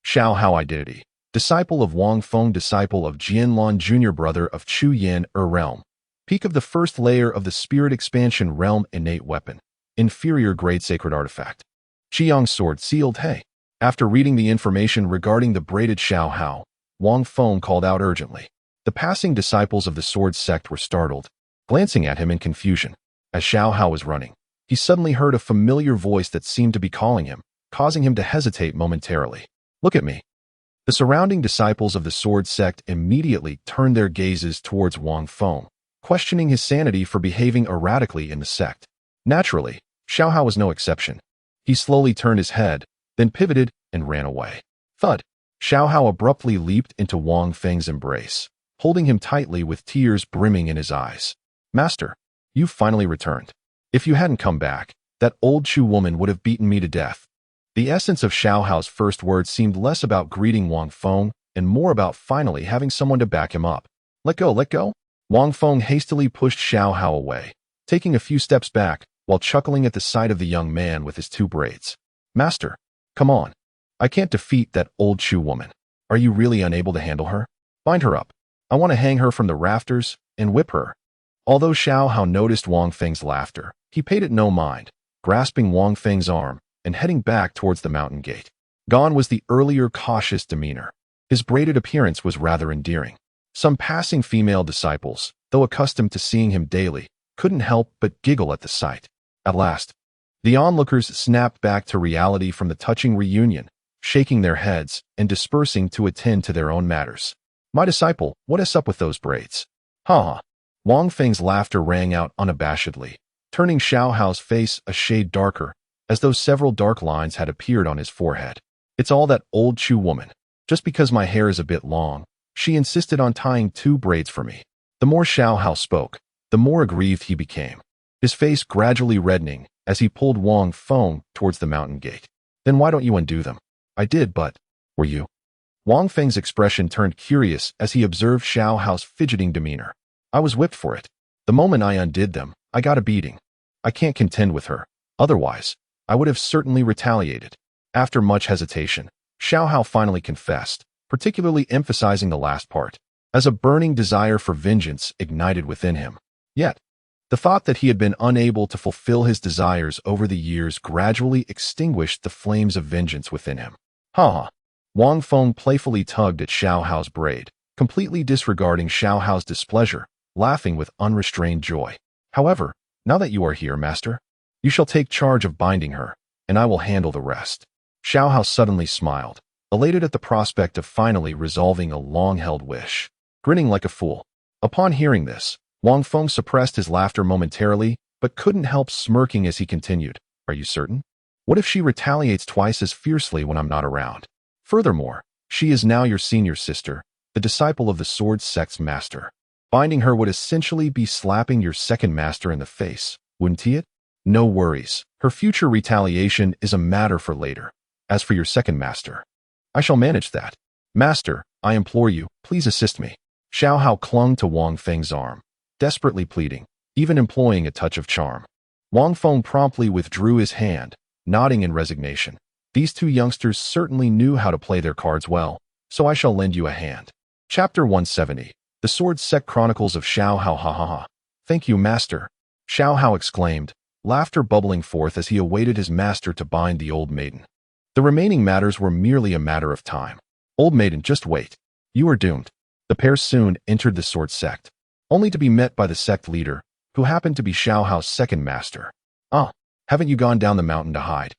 Xiao Hao identity. Disciple of Wang Feng, disciple of Jianlan, junior brother of Chu Yan realm. Peak of the first layer of the spirit expansion realm, innate weapon. Inferior grade sacred artifact. Qiang sword sealed. Hey. After reading the information regarding the braided Xiao Hao, Wang Feng called out urgently. The passing disciples of the sword sect were startled, glancing at him in confusion. As Xiao Hao was running, he suddenly heard a familiar voice that seemed to be calling him, causing him to hesitate momentarily. Look at me. The surrounding disciples of the sword sect immediately turned their gazes towards Wang Feng, questioning his sanity for behaving erratically in the sect. Naturally, Xiao Hao was no exception. He slowly turned his head, then pivoted and ran away. Thud! Xiao Hao abruptly leaped into Wang Feng's embrace, holding him tightly with tears brimming in his eyes. Master, you've finally returned. If you hadn't come back, that old Chu woman would have beaten me to death. The essence of Xiao Hao's first words seemed less about greeting Wang Feng and more about finally having someone to back him up. Let go, let go. Wang Feng hastily pushed Xiao Hao away, taking a few steps back while chuckling at the sight of the young man with his 2 braids. Master, come on. I can't defeat that old Chu woman. Are you really unable to handle her? Bind her up. I want to hang her from the rafters and whip her. Although Xiao Hao noticed Wang Feng's laughter, he paid it no mind, grasping Wang Feng's arm and heading back towards the mountain gate. Gone was the earlier cautious demeanor. His braided appearance was rather endearing. Some passing female disciples, though accustomed to seeing him daily, couldn't help but giggle at the sight. At last, the onlookers snapped back to reality from the touching reunion, shaking their heads and dispersing to attend to their own matters. My disciple, what is up with those braids? Ha ha. Wang Feng's laughter rang out unabashedly, turning Xiao Hao's face a shade darker, as though several dark lines had appeared on his forehead. It's all that old Chu woman. Just because my hair is a bit long, she insisted on tying 2 braids for me. The more Xiao Hao spoke, the more aggrieved he became, his face gradually reddening as he pulled Wang Feng towards the mountain gate. Then why don't you undo them? I did, but were you? Wang Feng's expression turned curious as he observed Xiao Hao's fidgeting demeanor. I was whipped for it. The moment I undid them, I got a beating. I can't contend with her. Otherwise, I would have certainly retaliated. After much hesitation, Xiao Hao finally confessed, particularly emphasizing the last part, as a burning desire for vengeance ignited within him. Yet, the thought that he had been unable to fulfill his desires over the years gradually extinguished the flames of vengeance within him. Ha ha. Wang Feng playfully tugged at Xiao Hao's braid, completely disregarding Xiao Hao's displeasure, laughing with unrestrained joy. However, now that you are here, master, you shall take charge of binding her, and I will handle the rest. Xiao Hao suddenly smiled, elated at the prospect of finally resolving a long-held wish. Grinning like a fool. Upon hearing this, Wang Feng suppressed his laughter momentarily, but couldn't help smirking as he continued. Are you certain? What if she retaliates twice as fiercely when I'm not around? Furthermore, she is now your senior sister, the disciple of the sword sect's master. Binding her would essentially be slapping your second master in the face, wouldn't it? No worries. Her future retaliation is a matter for later. As for your second master, I shall manage that. Master, I implore you, please assist me. Xiao Hao clung to Wang Feng's arm, desperately pleading, even employing a touch of charm. Wang Feng promptly withdrew his hand, nodding in resignation. These 2 youngsters certainly knew how to play their cards well, so I shall lend you a hand. Chapter 170. The Sword Sect Chronicles of Xiao Hao. Ha ha ha. Thank you, master. Xiao Hao exclaimed, laughter bubbling forth as he awaited his master to bind the old maiden. The remaining matters were merely a matter of time. Old maiden, just wait. You are doomed. The pair soon entered the sword sect, only to be met by the sect leader, who happened to be Xiao Hao's second master. Ah, haven't you gone down the mountain to hide?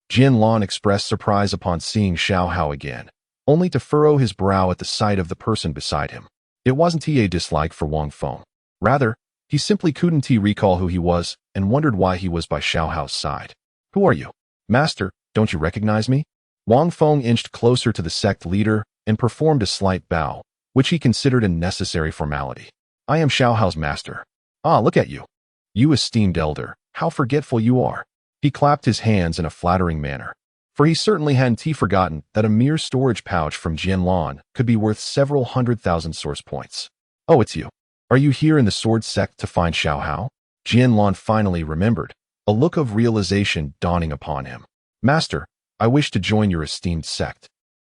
Jin Lan expressed surprise upon seeing Xiao Hao again, only to furrow his brow at the sight of the person beside him. It wasn't a dislike for Wang Feng. Rather, he simply couldn't recall who he was and wondered why he was by Xiao Hao's side. Who are you? Master, don't you recognize me? Wang Feng inched closer to the sect leader and performed a slight bow, which he considered a necessary formality. I am Xiao Hao's master. Ah, look at you. You esteemed elder, how forgetful you are. He clapped his hands in a flattering manner, for he certainly hadn't forgotten that a mere storage pouch from Jianlan could be worth several 100,000 source points. Oh, it's you. Are you here in the sword sect to find Xiao Hao? Jianlan finally remembered, a look of realization dawning upon him. Master, I wish to join your esteemed sect.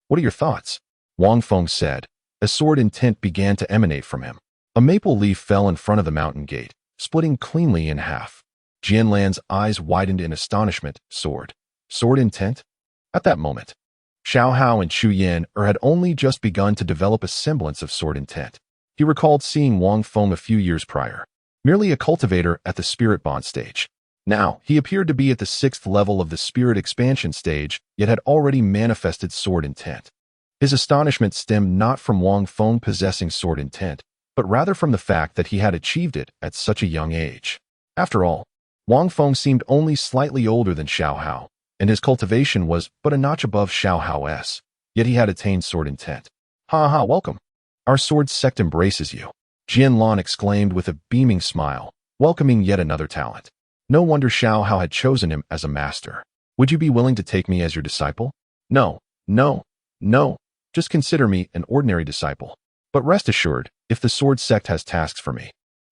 What are your thoughts? Wang Feng said, as sword intent began to emanate from him. A maple leaf fell in front of the mountain gate, splitting cleanly in half. Jianlan's eyes widened in astonishment. Sword intent? At that moment, Xiao Hao and Chu Yan had only just begun to develop a semblance of sword intent. He recalled seeing Wang Feng a few years prior, merely a cultivator at the spirit bond stage. Now, he appeared to be at the 6th level of the spirit expansion stage, yet had already manifested sword intent. His astonishment stemmed not from Wang Feng possessing sword intent, but rather from the fact that he had achieved it at such a young age. After all, Wang Feng seemed only slightly older than Xiao Hao, and his cultivation was but a notch above Xiao Hao's, yet he had attained sword intent. Ha, welcome. Our sword sect embraces you, Jianlan exclaimed with a beaming smile, welcoming yet another talent. No wonder Xiao Hao had chosen him as a master. Would you be willing to take me as your disciple? No. Just consider me an ordinary disciple. But rest assured, if the sword sect has tasks for me,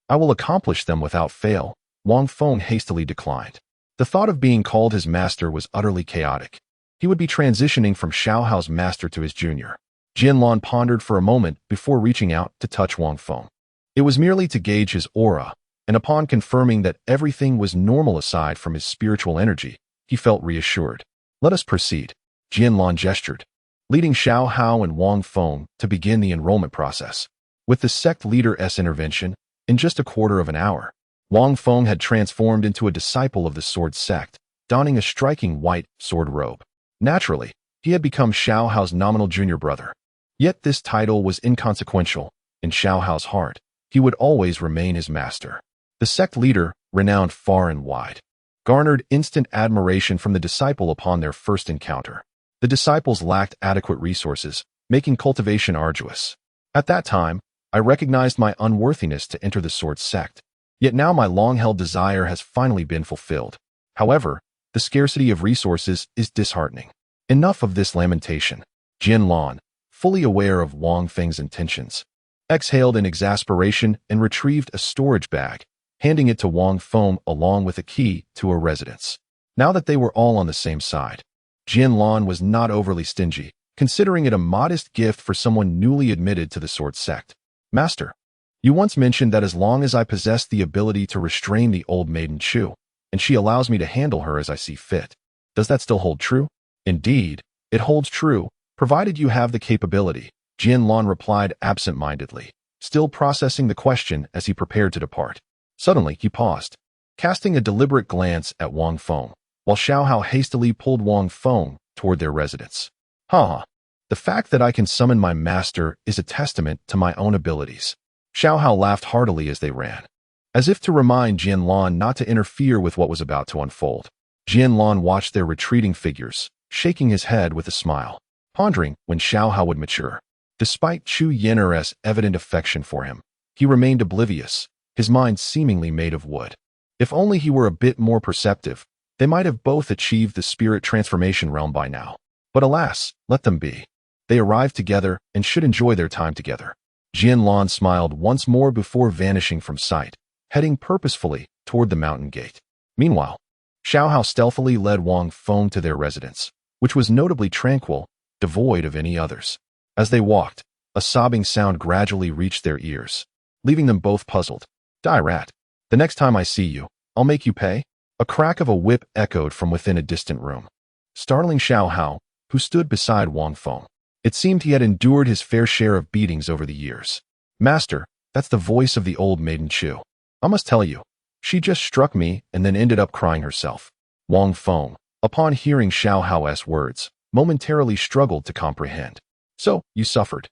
I will accomplish them without fail. Wang Feng hastily declined. The thought of being called his master was utterly chaotic. He would be transitioning from Xiao Hao's master to his junior. Jianlan pondered for a moment before reaching out to touch Wang Feng. It was merely to gauge his aura, and upon confirming that everything was normal aside from his spiritual energy, he felt reassured. Let us proceed. Jianlan gestured, leading Xiao Hao and Wang Feng to begin the enrollment process. With the sect leader's intervention, in just a quarter of an hour, Wang Feng had transformed into a disciple of the sword sect, donning a striking white sword robe. Naturally, he had become Xiao Hao's nominal junior brother. Yet this title was inconsequential. In Xiao Hao's heart, he would always remain his master. The sect leader, renowned far and wide, garnered instant admiration from the disciple upon their first encounter. The disciples lacked adequate resources, making cultivation arduous. At that time, I recognized my unworthiness to enter the sword sect. Yet now my long-held desire has finally been fulfilled. However, the scarcity of resources is disheartening. Enough of this lamentation. Jianlan, fully aware of Wang Feng's intentions, exhaled in exasperation and retrieved a storage bag, handing it to Wang Feng along with a key to a residence. Now that they were all on the same side, Jianlan was not overly stingy, considering it a modest gift for someone newly admitted to the sword sect. Master, you once mentioned that as long as I possess the ability to restrain the old maiden Chu, and she allows me to handle her as I see fit. Does that still hold true? Indeed, it holds true, provided you have the capability, Jianlan replied absent-mindedly, still processing the question as he prepared to depart. Suddenly, he paused, casting a deliberate glance at Wang Feng, while Xiao Hao hastily pulled Wang Feng toward their residence. The fact that I can summon my master is a testament to my own abilities. Xiao Hao laughed heartily as they ran, as if to remind Jianlan not to interfere with what was about to unfold. Jianlan watched their retreating figures, shaking his head with a smile, pondering when Xiao Hao would mature. Despite Chu Yan'er's evident affection for him, he remained oblivious, his mind seemingly made of wood. If only he were a bit more perceptive, they might have both achieved the spirit transformation realm by now. But alas, let them be. They arrived together and should enjoy their time together. Jianlan smiled once more before vanishing from sight, heading purposefully toward the mountain gate. Meanwhile, Xiao Hao stealthily led Wang Feng to their residence, which was notably tranquil, devoid of any others. As they walked, a sobbing sound gradually reached their ears, leaving them both puzzled. Die rat. The next time I see you, I'll make you pay. A crack of a whip echoed from within a distant room, startling Xiao Hao, who stood beside Wang Feng. It seemed he had endured his fair share of beatings over the years. Master, that's the voice of the old maiden Chu. I must tell you, she just struck me and then ended up crying herself. Wang Feng, upon hearing Xiao Hao's words, momentarily struggled to comprehend. So, you suffered.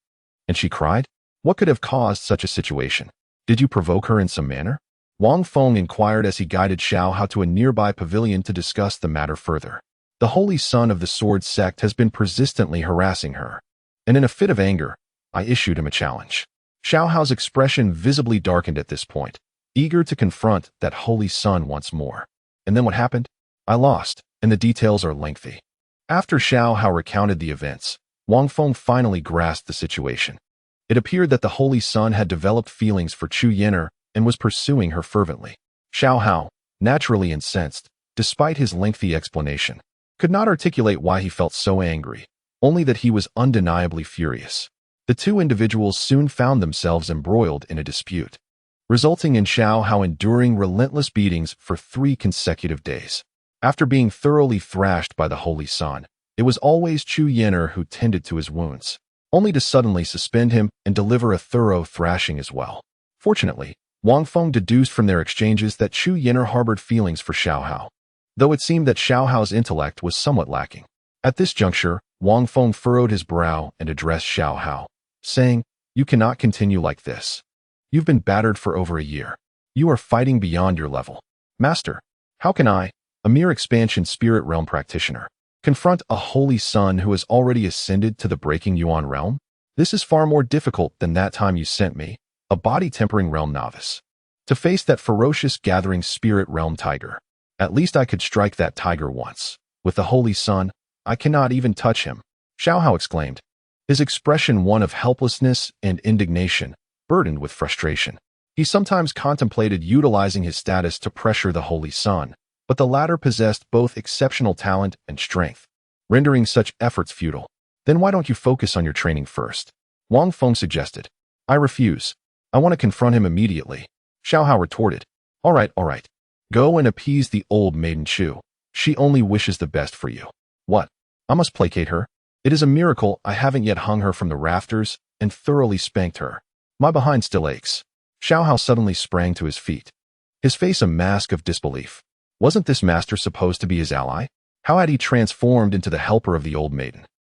And she cried? What could have caused such a situation? Did you provoke her in some manner? Wang Feng inquired as he guided Xiao Hao to a nearby pavilion to discuss the matter further. The holy son of the sword sect has been persistently harassing her, and in a fit of anger, I issued him a challenge. Xiao Hao's expression visibly darkened at this point, eager to confront that holy son once more. And then what happened? I lost, and the details are lengthy. After Xiao Hao recounted the events, Wang Feng finally grasped the situation. It appeared that the Holy Sun had developed feelings for Chu Yan'er and was pursuing her fervently. Xiao Hao, naturally incensed, despite his lengthy explanation, could not articulate why he felt so angry, only that he was undeniably furious. The two individuals soon found themselves embroiled in a dispute, resulting in Xiao Hao enduring relentless beatings for 3 consecutive days. After being thoroughly thrashed by the Holy Sun, it was always Chu Yan'er who tended to his wounds, only to suddenly suspend him and deliver a thorough thrashing as well. Fortunately, Wang Feng deduced from their exchanges that Chu Yan'er harbored feelings for Xiao Hao, though it seemed that Xiao Hao's intellect was somewhat lacking. At this juncture, Wang Feng furrowed his brow and addressed Xiao Hao, saying, "You cannot continue like this. You've been battered for over a year. You are fighting beyond your level. Master, how can I, a mere expansion spirit realm practitioner, confront a holy sun who has already ascended to the breaking yuan realm? This is far more difficult than that time you sent me, a body-tempering realm novice, to face that ferocious gathering spirit realm tiger. At least I could strike that tiger once. With the holy sun, I cannot even touch him," Xiao Hao exclaimed, his expression one of helplessness and indignation, burdened with frustration. He sometimes contemplated utilizing his status to pressure the holy sun, but the latter possessed both exceptional talent and strength, rendering such efforts futile. "Then why don't you focus on your training first?" Wang Feng suggested. "I refuse. I want to confront him immediately," Xiao Hao retorted. All right. Go and appease the old maiden Chu. She only wishes the best for you." "What? I must placate her? It is a miracle I haven't yet hung her from the rafters and thoroughly spanked her. My behind still aches." Xiao Hao suddenly sprang to his feet, his face a mask of disbelief. Wasn't this master supposed to be his ally? How had he transformed into the helper of the old maiden?